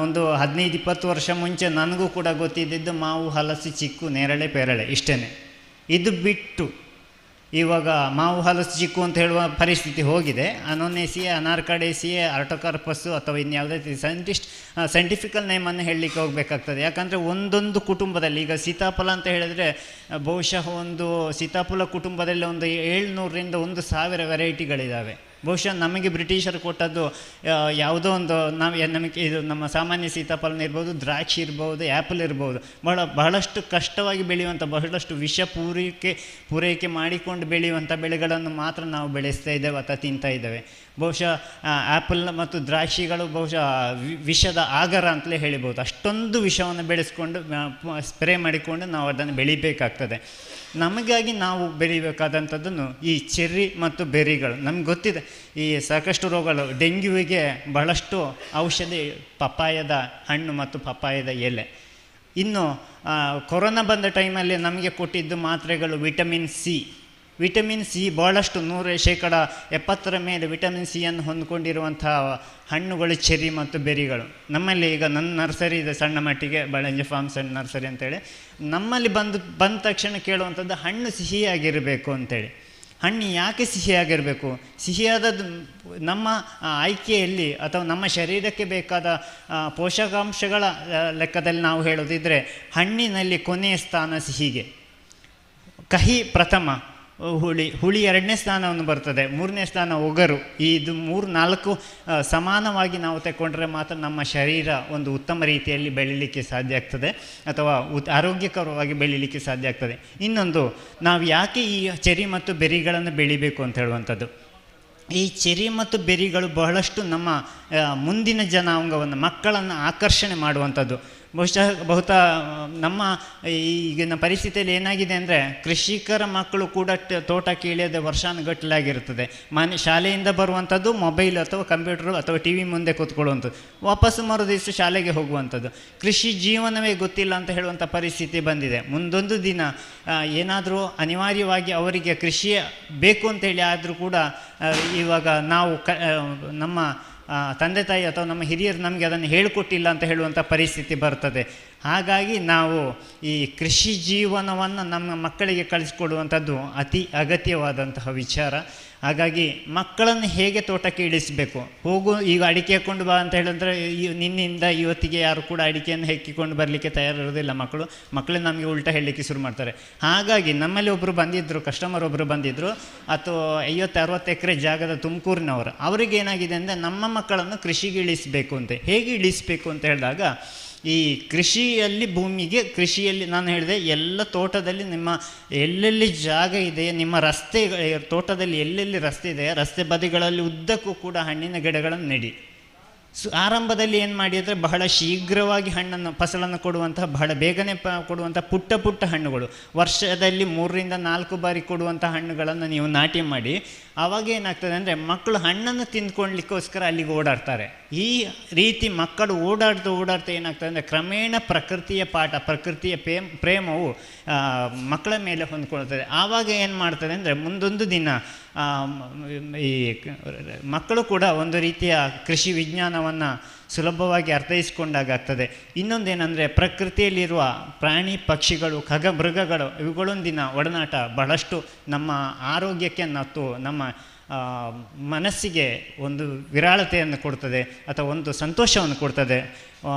ಒಂದು 15-20 ವರ್ಷ ಮುಂಚೆ ನನಗೂ ಕೂಡ ಗೊತ್ತಿದ್ದಿದ್ದು ಮಾವು, ಹಲಸು, ಚಿಕ್ಕು, ನೇರಳೆ, ಪೇರಳೆ ಇಷ್ಟೇ. ಇದು ಬಿಟ್ಟು ಇವಾಗ ಮಾವು, ಹಲಸು, ಚಿಕ್ಕು ಅಂತ ಹೇಳುವ ಪರಿಸ್ಥಿತಿ ಹೋಗಿದೆ. ಅನೋನೇಸಿಯೆ, ಅನಾರ್ಕಡೇಸಿಯೆ, ಆರ್ಟೋಕಾರ್ಪಸ್ಸು ಅಥವಾ ಇನ್ಯಾವುದೇ ಸೈಂಟಿಫಿಕಲ್ ನೇಮನ್ನು ಹೇಳಲಿಕ್ಕೆ ಹೋಗಬೇಕಾಗ್ತದೆ. ಯಾಕಂದರೆ ಒಂದೊಂದು ಕುಟುಂಬದಲ್ಲಿ ಈಗ ಸೀತಾಫಲ ಅಂತ ಹೇಳಿದರೆ ಬಹುಶಃ ಒಂದು ಸೀತಾಫಲ ಕುಟುಂಬದಲ್ಲಿ ಒಂದು 700ರಿಂದ 1000 ವೆರೈಟಿಗಳಿದ್ದಾವೆ. ಬಹುಶಃ ನಮಗೆ ಬ್ರಿಟಿಷರು ಕೊಟ್ಟದ್ದು ಯಾವುದೋ ಒಂದು ನಮಗೆ ಇದು ನಮ್ಮ ಸಾಮಾನ್ಯ ಸೀತಾಫಲನ ಇರ್ಬೋದು, ದ್ರಾಕ್ಷಿ ಇರ್ಬೋದು, ಆ್ಯಪಲ್ ಇರ್ಬೋದು, ಬಹಳಷ್ಟು ಕಷ್ಟವಾಗಿ ಬೆಳೆಯುವಂಥ, ಬಹಳಷ್ಟು ವಿಷ ಪೂರೈಕೆ ಮಾಡಿಕೊಂಡು ಬೆಳೆಯುವಂಥ ಬೆಳೆಗಳನ್ನು ಮಾತ್ರ ನಾವು ಬೆಳೆಸ್ತಾ ಇದ್ದೇವೆ ಅಥವಾ ತಿಂತಾ ಇದ್ದೇವೆ. ಬಹುಶಃ ಆ್ಯಪಲ್ ಮತ್ತು ದ್ರಾಕ್ಷಿಗಳು ಬಹುಶಃ ವಿಷದ ಆಗರ ಅಂತಲೇ ಹೇಳ್ಬೋದು. ಅಷ್ಟೊಂದು ವಿಷವನ್ನು ಬೆಳೆಸ್ಕೊಂಡು ಸ್ಪ್ರೇ ಮಾಡಿಕೊಂಡು ನಾವು ಅದನ್ನು ಬೆಳಿಬೇಕಾಗ್ತದೆ. ನಮಗಾಗಿ ನಾವು ಬೆಳಿಬೇಕಾದಂಥದ್ದನ್ನು ಈ ಚೆರ್ರಿ ಮತ್ತು ಬೆರ್ರಿಗಳು. ನಮ್ಗೆ ಗೊತ್ತಿದೆ ಈ ಸಾಕಷ್ಟು ರೋಗಗಳು, ಡೆಂಗ್ಯೂವಿಗೆ ಬಹಳಷ್ಟು ಔಷಧಿ ಪಪ್ಪಾಯದ ಹಣ್ಣು ಮತ್ತು ಪಪ್ಪಾಯದ ಎಲೆ. ಇನ್ನು ಕೊರೋನಾ ಬಂದ ಟೈಮಲ್ಲಿ ನಮಗೆ ಕೊಟ್ಟಿದ್ದು ಮಾತ್ರೆಗಳು ವಿಟಮಿನ್ C ವಿಟಮಿನ್ ಸಿ ಭಾಳಷ್ಟು 70% ಮೇಲೆ ವಿಟಮಿನ್ ಸಿಯನ್ನು ಹೊಂದ್ಕೊಂಡಿರುವಂಥ ಹಣ್ಣುಗಳು ಚೆರ್ರಿ ಮತ್ತು ಬೆರಿಗಳು. ನಮ್ಮಲ್ಲಿ ಈಗ ನನ್ನ ನರ್ಸರಿ ಇದೆ, ಸಣ್ಣ ಮಟ್ಟಿಗೆ ಬಾಳಂಜ ಫಾರ್ಮ್ಸ್ ಆ್ಯಂಡ್ ನರ್ಸರಿ ಅಂತೇಳಿ. ನಮ್ಮಲ್ಲಿ ಬಂದ ತಕ್ಷಣ ಕೇಳುವಂಥದ್ದು ಹಣ್ಣು ಸಿಹಿಯಾಗಿರಬೇಕು ಅಂತೇಳಿ. ಹಣ್ಣು ಯಾಕೆ ಸಿಹಿಯಾಗಿರಬೇಕು? ಸಿಹಿಯಾದದ್ದು ನಮ್ಮ ಆಯ್ಕೆಯಲ್ಲಿ ಅಥವಾ ನಮ್ಮ ಶರೀರಕ್ಕೆ ಬೇಕಾದ ಪೋಷಕಾಂಶಗಳ ಲೆಕ್ಕದಲ್ಲಿ ನಾವು ಹೇಳೋದಿದ್ದರೆ ಹಣ್ಣಿನಲ್ಲಿ ಕೊನೆಯ ಸ್ಥಾನ ಸಿಹಿಗೆ, ಕಹಿ ಪ್ರಥಮ, ಹುಳಿ 2ನೇ ಸ್ಥಾನವನ್ನು ಬರ್ತದೆ, 3ನೇ ಸ್ಥಾನ ಒಗರು. ಇದು 3-4 ಸಮಾನವಾಗಿ ನಾವು ತಗೊಂಡ್ರೆ ಮಾತ್ರ ನಮ್ಮ ಶರೀರ ಒಂದು ಉತ್ತಮ ರೀತಿಯಲ್ಲಿ ಬೆಳೀಲಿಕ್ಕೆ ಸಾಧ್ಯ ಆಗ್ತದೆ ಅಥವಾ ಆರೋಗ್ಯಕರವಾಗಿ ಬೆಳೀಲಿಕ್ಕೆ ಸಾಧ್ಯ ಆಗ್ತದೆ. ಇನ್ನೊಂದು, ನಾವು ಯಾಕೆ ಈ ಚೆರ್ರಿ ಮತ್ತು ಬೆರಿಗಳನ್ನು ಬೆಳಿಬೇಕು ಅಂತ ಹೇಳುವಂಥದ್ದು. ಈ ಚೆರ್ರಿ ಮತ್ತು ಬೆರಿಗಳು ಬಹಳಷ್ಟು ನಮ್ಮ ಮುಂದಿನ ಜನಾಂಗವನ್ನು, ಮಕ್ಕಳನ್ನು ಆಕರ್ಷಣೆ ಮಾಡುವಂಥದ್ದು. ಬಹುತಃ ನಮ್ಮ ಈಗಿನ ಪರಿಸ್ಥಿತಿಯಲ್ಲಿ ಏನಾಗಿದೆ ಅಂದರೆ, ಕೃಷಿಕರ ಮಕ್ಕಳು ಕೂಡ ತೋಟಕ್ಕೆ ಇಳಿಯದೆ ವರ್ಷಾನುಗಟ್ಟಲಾಗಿರ್ತದೆ. ಶಾಲೆಯಿಂದ ಬರುವಂಥದ್ದು ಮೊಬೈಲ್ ಅಥವಾ ಕಂಪ್ಯೂಟರ್ ಅಥವಾ ಟಿ ವಿ ಮುಂದೆ ಕೂತ್ಕೊಳ್ಳುವಂಥದ್ದು, ವಾಪಸ್ಸು ಮರು ದಿವಸ ಶಾಲೆಗೆ ಹೋಗುವಂಥದ್ದು. ಕೃಷಿ ಜೀವನವೇ ಗೊತ್ತಿಲ್ಲ ಅಂತ ಹೇಳುವಂಥ ಪರಿಸ್ಥಿತಿ ಬಂದಿದೆ. ಮುಂದೊಂದು ದಿನ ಏನಾದರೂ ಅನಿವಾರ್ಯವಾಗಿ ಅವರಿಗೆ ಕೃಷಿ ಬೇಕು ಅಂತೇಳಿ ಆದರೂ ಕೂಡ ಇವಾಗ ನಾವು ನಮ್ಮ ತಂದೆ ತಾಯಿ ಅಥವಾ ನಮ್ಮ ಹಿರಿಯರು ನಮಗೆ ಅದನ್ನು ಹೇಳಿಕೊಟ್ಟಿಲ್ಲ ಅಂತ ಹೇಳುವಂಥ ಪರಿಸ್ಥಿತಿ ಬರ್ತದೆ. ಹಾಗಾಗಿ ನಾವು ಈ ಕೃಷಿ ಜೀವನವನ್ನು ನಮ್ಮ ಮಕ್ಕಳಿಗೆ ಕಳಿಸ್ಕೊಡುವಂಥದ್ದು ಅತಿ ಅಗತ್ಯವಾದಂತಹ ವಿಚಾರ. ಹಾಗಾಗಿ ಮಕ್ಕಳನ್ನು ಹೇಗೆ ತೋಟಕ್ಕೆ ಇಳಿಸಬೇಕು, ಈಗ ಅಡಿಕೆ ಹಾಕ್ಕೊಂಡು ಬಾ ಅಂತ ಹೇಳಿದ್ರೆ ನಿನ್ನಿಂದ ಇವತ್ತಿಗೆ ಯಾರು ಕೂಡ ಅಡಿಕೆಯನ್ನು ಹೆಕ್ಕಿಕೊಂಡು ಬರಲಿಕ್ಕೆ ತಯಾರಿರೋದಿಲ್ಲ. ಮಕ್ಕಳೇ ನಮಗೆ ಉಲ್ಟಾ ಹೇಳಲಿಕ್ಕೆ ಶುರು ಮಾಡ್ತಾರೆ. ಹಾಗಾಗಿ ನಮ್ಮಲ್ಲಿ ಒಬ್ಬರು ಬಂದಿದ್ದರು, ಕಸ್ಟಮರ್ ಒಬ್ಬರು ಬಂದಿದ್ದರು, ಅಥವಾ 50-60 ಎಕರೆ ಜಾಗದ ತುಮಕೂರಿನವರು. ಅವರಿಗೇನಾಗಿದೆ ಅಂದರೆ, ನಮ್ಮ ಮಕ್ಕಳನ್ನು ಕೃಷಿಗೆ ಇಳಿಸಬೇಕು ಅಂತ. ಹೇಗೆ ಇಳಿಸಬೇಕು ಅಂತ ಹೇಳಿದಾಗ, ಈ ಕೃಷಿಯಲ್ಲಿ ನಾನು ಹೇಳಿದೆ, ಎಲ್ಲ ತೋಟದಲ್ಲಿ ನಿಮ್ಮ ಎಲ್ಲೆಲ್ಲಿ ಜಾಗ ಇದೆ, ನಿಮ್ಮ ರಸ್ತೆ ತೋಟದಲ್ಲಿ ಎಲ್ಲೆಲ್ಲಿ ರಸ್ತೆ ಇದೆ, ರಸ್ತೆ ಬದಿಗಳಲ್ಲಿ ಉದ್ದಕ್ಕೂ ಕೂಡ ಹಣ್ಣಿನ ಗಿಡಗಳನ್ನು ನೆಡಿ. ಆರಂಭದಲ್ಲಿ ಏನು ಮಾಡಿ ಅಂದರೆ, ಬಹಳ ಶೀಘ್ರವಾಗಿ ಫಸಲನ್ನು ಕೊಡುವಂತಹ, ಬಹಳ ಬೇಗನೆ ಕೊಡುವಂಥ ಪುಟ್ಟ ಹಣ್ಣುಗಳು, ವರ್ಷದಲ್ಲಿ 3-4 ಬಾರಿ ಕೊಡುವಂಥ ಹಣ್ಣುಗಳನ್ನು ನೀವು ನಾಟಿ ಮಾಡಿ. ಆವಾಗ ಏನಾಗ್ತದೆ ಅಂದರೆ, ಮಕ್ಕಳು ಹಣ್ಣನ್ನು ತಿಂದ್ಕೊಳ್ಲಿಕ್ಕೋಸ್ಕರ ಅಲ್ಲಿಗೆ ಓಡಾಡ್ತಾರೆ. ಈ ರೀತಿ ಮಕ್ಕಳು ಓಡಾಡ್ತಾ ಏನಾಗ್ತದೆ ಅಂದರೆ, ಕ್ರಮೇಣ ಪ್ರಕೃತಿಯ ಪ್ರಕೃತಿಯ ಪ್ರೇಮವು ಮಕ್ಕಳ ಮೇಲೆ ಹೊಂದ್ಕೊಳ್ತದೆ. ಆವಾಗ ಏನು ಮಾಡ್ತದೆ ಅಂದರೆ, ಮುಂದೊಂದು ದಿನ ಈ ಮಕ್ಕಳು ಕೂಡ ಒಂದು ರೀತಿಯ ಕೃಷಿ ವಿಜ್ಞಾನವನ್ನು ಸುಲಭವಾಗಿ ಅರ್ಥೈಸ್ಕೊಂಡಾಗ್ತದೆ. ಇನ್ನೊಂದೇನೆಂದರೆ, ಪ್ರಕೃತಿಯಲ್ಲಿರುವ ಪ್ರಾಣಿ ಪಕ್ಷಿಗಳು, ಖಗಮೃಗಗಳು ಇವುಗಳೊಂದಿನ ಒಡನಾಟ ಬಹಳಷ್ಟು ನಮ್ಮ ಆರೋಗ್ಯಕ್ಕೆ ಮತ್ತು ನಮ್ಮ ಮನಸ್ಸಿಗೆ ಒಂದು ವಿರಾಳತೆಯನ್ನು ಕೊಡ್ತದೆ ಅಥವಾ ಒಂದು ಸಂತೋಷವನ್ನು ಕೊಡ್ತದೆ,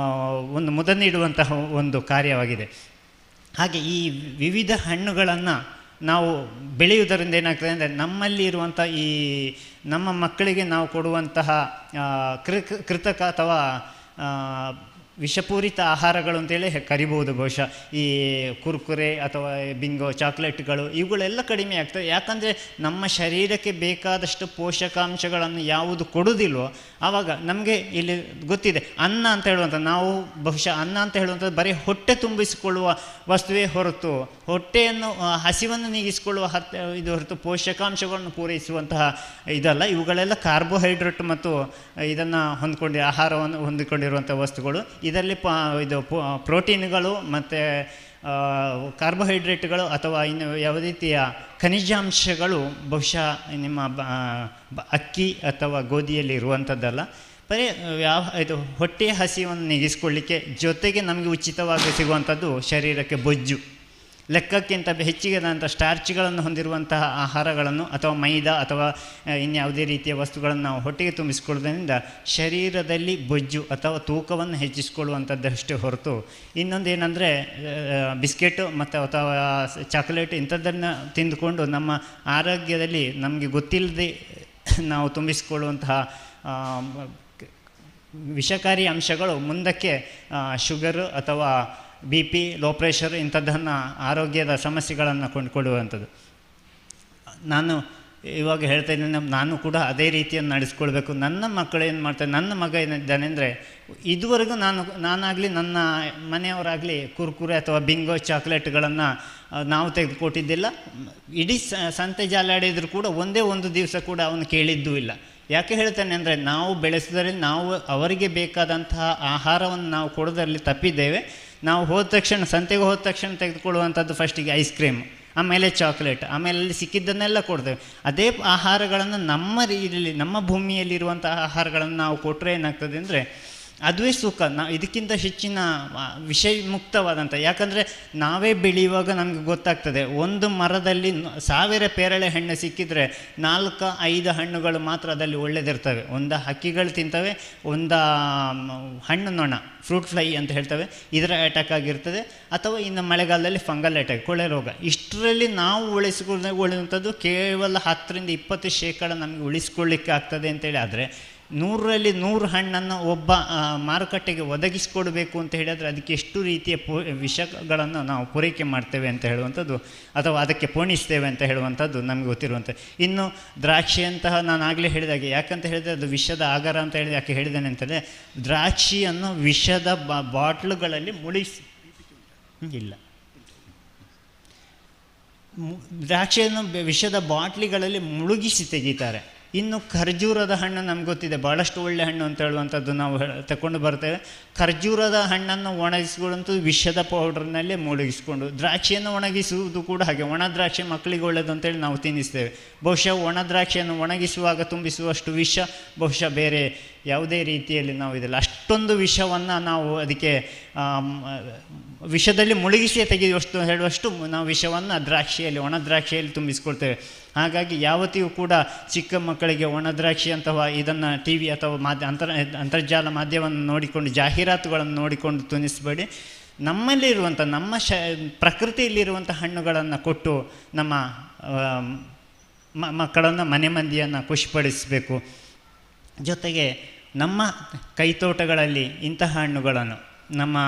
ಒಂದು ಮುದ ನೀಡುವಂತಹ ಒಂದು ಕಾರ್ಯವಾಗಿದೆ. ಹಾಗೆ ಈ ವಿವಿಧ ಹಣ್ಣುಗಳನ್ನು ನಾವು ಬೆಳೆಯುವುದರಿಂದ ಏನಾಗ್ತದೆ ಅಂದರೆ, ನಮ್ಮಲ್ಲಿ ಇರುವಂಥ ಈ ನಮ್ಮ ಮಕ್ಕಳಿಗೆ ನಾವು ಕೊಡುವಂತಹ ಕೃತಕ ಅಥವಾ ವಿಷಪೂರಿತ ಆಹಾರಗಳು ಅಂತೇಳಿ ಕರಿಬೋದು ಬಹುಶಃ. ಈ ಕುರ್ಕುರೆ ಅಥವಾ ಬಿಂಗೋ, ಚಾಕ್ಲೇಟ್ಗಳು ಇವುಗಳೆಲ್ಲ ಕಡಿಮೆ ಆಗ್ತದೆ. ಯಾಕಂದರೆ ನಮ್ಮ ಶರೀರಕ್ಕೆ ಬೇಕಾದಷ್ಟು ಪೋಷಕಾಂಶಗಳನ್ನು ಯಾವುದು ಕೊಡೋದಿಲ್ವೋ ಆವಾಗ ನಮಗೆ ಇಲ್ಲಿ ಗೊತ್ತಿದೆ. ಅನ್ನ ಅಂತ ಹೇಳುವಂಥ, ನಾವು ಬಹುಶಃ ಅನ್ನ ಅಂತ ಹೇಳುವಂಥದ್ದು ಬರೀ ಹೊಟ್ಟೆ ತುಂಬಿಸಿಕೊಳ್ಳುವ ವಸ್ತುವೇ ಹೊರತು, ಹೊಟ್ಟೆಯನ್ನು ಹಸಿವನ್ನು ನೀಗಿಸಿಕೊಳ್ಳುವ ಇದು ಹೊರತು ಪೋಷಕಾಂಶಗಳನ್ನು ಪೂರೈಸುವಂತಹ ಇದಲ್ಲ. ಇವುಗಳೆಲ್ಲ ಕಾರ್ಬೋಹೈಡ್ರೇಟ್ ಮತ್ತು ಇದನ್ನು ಆಹಾರವನ್ನು ಹೊಂದಿಕೊಂಡಿರುವಂಥ ವಸ್ತುಗಳು. ಇದರಲ್ಲಿ ಪ್ರೋಟೀನ್ಗಳು ಮತ್ತು ಕಾರ್ಬೋಹೈಡ್ರೇಟ್ಗಳು ಅಥವಾ ಇನ್ನು ಯಾವ ರೀತಿಯ ಖನಿಜಾಂಶಗಳು ಬಹುಶಃ ನಿಮ್ಮ ಅಕ್ಕಿ ಅಥವಾ ಗೋಧಿಯಲ್ಲಿ ಇರುವಂಥದ್ದಲ್ಲ. ಬರೀ ಇದು ಹೊಟ್ಟೆಯ ಹಸಿವನ್ನು ನೀಗಿಸ್ಕೊಳ್ಳಿಕ್ಕೆ, ಜೊತೆಗೆ ನಮಗೆ ಉಚಿತವಾಗಿ ಸಿಗುವಂಥದ್ದು ಶರೀರಕ್ಕೆ ಬೊಜ್ಜು, ಲೆಕ್ಕಕ್ಕಿಂತ ಹೆಚ್ಚಿಗೆದಂಥ ಸ್ಟಾರ್ಚ್ಗಳನ್ನು ಹೊಂದಿರುವಂತಹ ಆಹಾರಗಳನ್ನು ಅಥವಾ ಮೈದಾ ಅಥವಾ ಇನ್ಯಾವುದೇ ರೀತಿಯ ವಸ್ತುಗಳನ್ನು ನಾವು ಹೊಟ್ಟೆಗೆ ತುಂಬಿಸಿಕೊಳ್ಳೋದ್ರಿಂದ ಶರೀರದಲ್ಲಿ ಬೊಜ್ಜು ಅಥವಾ ತೂಕವನ್ನು ಹೆಚ್ಚಿಸಿಕೊಳ್ಳುವಂಥದ್ದಷ್ಟೇ ಹೊರತು ಇನ್ನೊಂದೇನೆಂದರೆ, ಬಿಸ್ಕೆಟು ಮತ್ತು ಅಥವಾ ಚಾಕ್ಲೇಟ್ ಇಂಥದ್ದನ್ನು ತಿಂದುಕೊಂಡು ನಮ್ಮ ಆರೋಗ್ಯದಲ್ಲಿ ನಮಗೆ ಗೊತ್ತಿಲ್ಲದೆ ನಾವು ತುಂಬಿಸಿಕೊಳ್ಳುವಂತಹ ವಿಷಕಾರಿ ಅಂಶಗಳು ಮುಂದಕ್ಕೆ ಶುಗರು ಅಥವಾ BP, ಲೋ ಪ್ರೆಷರ್ ಇಂಥದ್ದನ್ನು ಆರೋಗ್ಯದ ಸಮಸ್ಯೆಗಳನ್ನು ಕೊಂಡುಕೊಳ್ಳುವಂಥದ್ದು. ನಾನು ಇವಾಗ ಹೇಳ್ತಾ ಇದ್ದೀನಿ, ನಾನು ಕೂಡ ಅದೇ ರೀತಿಯನ್ನು ನಡೆಸ್ಕೊಳ್ಬೇಕು. ನನ್ನ ಮಕ್ಕಳು ಏನು ಮಾಡ್ತಾರೆ, ನನ್ನ ಮಗ ಏನಿದ್ದಾನೆ ಅಂದರೆ, ಇದುವರೆಗೂ ನಾನಾಗಲಿ ನನ್ನ ಮನೆಯವರಾಗಲಿ ಕುರ್ಕುರೆ ಅಥವಾ ಬಿಂಗೋ ಚಾಕ್ಲೇಟ್ಗಳನ್ನು ನಾವು ತೆಗೆದುಕೊಟ್ಟಿದ್ದಿಲ್ಲ. ಇಡೀ ಸಂತೆ ಜಾಲಾಡಿದ್ರು ಕೂಡ ಒಂದೇ ಒಂದು ದಿವಸ ಕೂಡ ಅವನು ಕೇಳಿದ್ದೂ ಇಲ್ಲ. ಯಾಕೆ ಹೇಳ್ತಾನೆ ಅಂದರೆ, ನಾವು ಬೆಳೆಸಿದರೆ ನಾವು ಅವರಿಗೆ ಬೇಕಾದಂತಹ ಆಹಾರವನ್ನು ನಾವು ಕೊಡೋದರಲ್ಲಿ ತಪ್ಪಿದ್ದೇವೆ. ನಾವು ಸಂತೆಗೆ ಹೋದ ತಕ್ಷಣ ತೆಗೆದುಕೊಳ್ಳುವಂಥದ್ದು ಫಸ್ಟಿಗೆ ಐಸ್ ಕ್ರೀಮ್. ಆಮೇಲೆ ಚಾಕ್ಲೇಟ್, ಆಮೇಲೆ ಅಲ್ಲಿ ಸಿಕ್ಕಿದ್ದನ್ನೆಲ್ಲ ಕೊಡ್ತೇವೆ. ಅದೇ ಆಹಾರಗಳನ್ನು ನಮ್ಮ ರೀತಿಯಲ್ಲಿ ನಮ್ಮ ಭೂಮಿಯಲ್ಲಿರುವಂಥ ಆಹಾರಗಳನ್ನು ನಾವು ಕೊಟ್ಟರೆ ಏನಾಗ್ತದೆ ಅಂದರೆ ಅದುವೇ ಸುಖ. ಇದಕ್ಕಿಂತ ಹೆಚ್ಚಿನ ವಿಷಯ ಮುಕ್ತವಾದಂಥ, ಯಾಕಂದರೆ ನಾವೇ ಬೆಳೆಯುವಾಗ ನಮಗೆ ಗೊತ್ತಾಗ್ತದೆ, ಒಂದು ಮರದಲ್ಲಿ 1000 ಪೇರಳೆ ಹಣ್ಣು ಸಿಕ್ಕಿದರೆ 4-5 ಹಣ್ಣುಗಳು ಮಾತ್ರ ಅದರಲ್ಲಿ ಒಳ್ಳೆದಿರ್ತವೆ. ಒಂದು ಹಕ್ಕಿಗಳು ತಿಂತವೆ, ಒಂದು ಹಣ್ಣು ನೊಣ, ಫ್ರೂಟ್ ಫ್ಲೈ ಅಂತ ಹೇಳ್ತವೆ, ಇದರ ಅಟ್ಯಾಕ್ ಆಗಿರ್ತದೆ, ಅಥವಾ ಇನ್ನು ಮಳೆಗಾಲದಲ್ಲಿ ಫಂಗಲ್ ಅಟ್ಯಾಕ್, ಕೊಳೆ ರೋಗ. ಇಷ್ಟರಲ್ಲಿ ನಾವು ಉಳಿಸುವಂಥದ್ದು ಕೇವಲ 10-20% ನಮಗೆ ಉಳಿಸ್ಕೊಳ್ಳಿಕ್ಕೆ ಆಗ್ತದೆ ಅಂತೇಳಿ. ಆದರೆ 100ರಲ್ಲಿ 100 ಹಣ್ಣನ್ನು ಒಬ್ಬ ಮಾರುಕಟ್ಟೆಗೆ ಒದಗಿಸಿಕೊಡಬೇಕು ಅಂತ ಹೇಳಿದರೆ ಅದಕ್ಕೆ ಎಷ್ಟು ರೀತಿಯ ವಿಷಗಳನ್ನು ನಾವು ಪೂರೈಕೆ ಮಾಡ್ತೇವೆ ಅಂತ ಹೇಳುವಂಥದ್ದು, ಅಥವಾ ಅದಕ್ಕೆ ಪೋಣಿಸ್ತೇವೆ ಅಂತ ಹೇಳುವಂಥದ್ದು ನಮಗೆ ಗೊತ್ತಿರುವಂಥ. ಇನ್ನು ದ್ರಾಕ್ಷಿಯಂತಹ ನಾನು ಆಗಲೇ ಹೇಳಿದಾಗೆ, ಯಾಕಂತ ಹೇಳಿದರೆ ಅದು ವಿಷದ ಆಗರ ಅಂತ ಹೇಳಿ ಯಾಕೆ ಹೇಳಿದ್ದೇನೆ ಅಂತಂದರೆ, ದ್ರಾಕ್ಷಿಯನ್ನು ವಿಷದ ಬಾಟ್ಲುಗಳಲ್ಲಿ ಇಲ್ಲ, ದ್ರಾಕ್ಷಿಯನ್ನು ವಿಷದ ಬಾಟ್ಲಿಗಳಲ್ಲಿ ಮುಳುಗಿಸಿ ತೆಗಿತಾರೆ. ಇನ್ನು ಖರ್ಜೂರದ ಹಣ್ಣು ನಮ್ಗೆ ಗೊತ್ತಿದೆ, ಭಾಳಷ್ಟು ಒಳ್ಳೆ ಹಣ್ಣು ಅಂತ ಹೇಳುವಂಥದ್ದು ನಾವು ತಗೊಂಡು ಬರ್ತೇವೆ. ಖರ್ಜೂರದ ಹಣ್ಣನ್ನು ಒಣಗಿಸ್ಕೊಳ್ಳುವಂಥದ್ದು ವಿಷದ ಪೌಡ್ರ್ನಲ್ಲೇ ಮುಳುಗಿಸ್ಕೊಂಡು, ದ್ರಾಕ್ಷಿಯನ್ನು ಒಣಗಿಸುವುದು ಕೂಡ ಹಾಗೆ. ಒಣ ದ್ರಾಕ್ಷಿ ಮಕ್ಕಳಿಗೆ ಒಳ್ಳೆಯದು ಅಂತೇಳಿ ನಾವು ತಿನ್ನಿಸ್ತೇವೆ. ಬಹುಶಃ ಒಣ ದ್ರಾಕ್ಷಿಯನ್ನು ಒಣಗಿಸುವಾಗ ತುಂಬಿಸುವಷ್ಟು ವಿಷ ಬಹುಶಃ ಬೇರೆ ಯಾವುದೇ ರೀತಿಯಲ್ಲಿ ನಾವು ಇದಿಲ್ಲ. ಅಷ್ಟೊಂದು ವಿಷವನ್ನು ನಾವು ಅದಕ್ಕೆ ವಿಷದಲ್ಲಿ ಮುಳುಗಿಸಿ ತೆಗೆಯುವಷ್ಟು ಹೇಳುವಷ್ಟು ನಾವು ವಿಷವನ್ನು ದ್ರಾಕ್ಷಿಯಲ್ಲಿ, ಒಣ ದ್ರಾಕ್ಷಿಯಲ್ಲಿ ತುಂಬಿಸ್ಕೊಳ್ತೇವೆ. ಹಾಗಾಗಿ ಯಾವತ್ತಿಗೂ ಕೂಡ ಚಿಕ್ಕ ಮಕ್ಕಳಿಗೆ ಒಣ ದ್ರಾಕ್ಷಿ ಅಥವಾ ಇದನ್ನು ಟಿ ವಿ ಅಥವಾ ಅಂತರ್ಜಾಲ ಮಾಧ್ಯಮವನ್ನು ನೋಡಿಕೊಂಡು, ಜಾಹೀರಾತುಗಳನ್ನು ನೋಡಿಕೊಂಡು ತಿನ್ನಿಸಬೇಡಿ. ನಮ್ಮಲ್ಲಿರುವಂಥ ನಮ್ಮ ಪ್ರಕೃತಿಯಲ್ಲಿರುವಂಥ ಹಣ್ಣುಗಳನ್ನು ಕೊಟ್ಟು ನಮ್ಮ ಮಕ್ಕಳನ್ನು, ಮನೆ ಮಂದಿಯನ್ನು ಖುಷಿಪಡಿಸಬೇಕು. ಜೊತೆಗೆ ನಮ್ಮ ಕೈತೋಟಗಳಲ್ಲಿ ಇಂತಹ ಹಣ್ಣುಗಳನ್ನು ನಮ್ಮ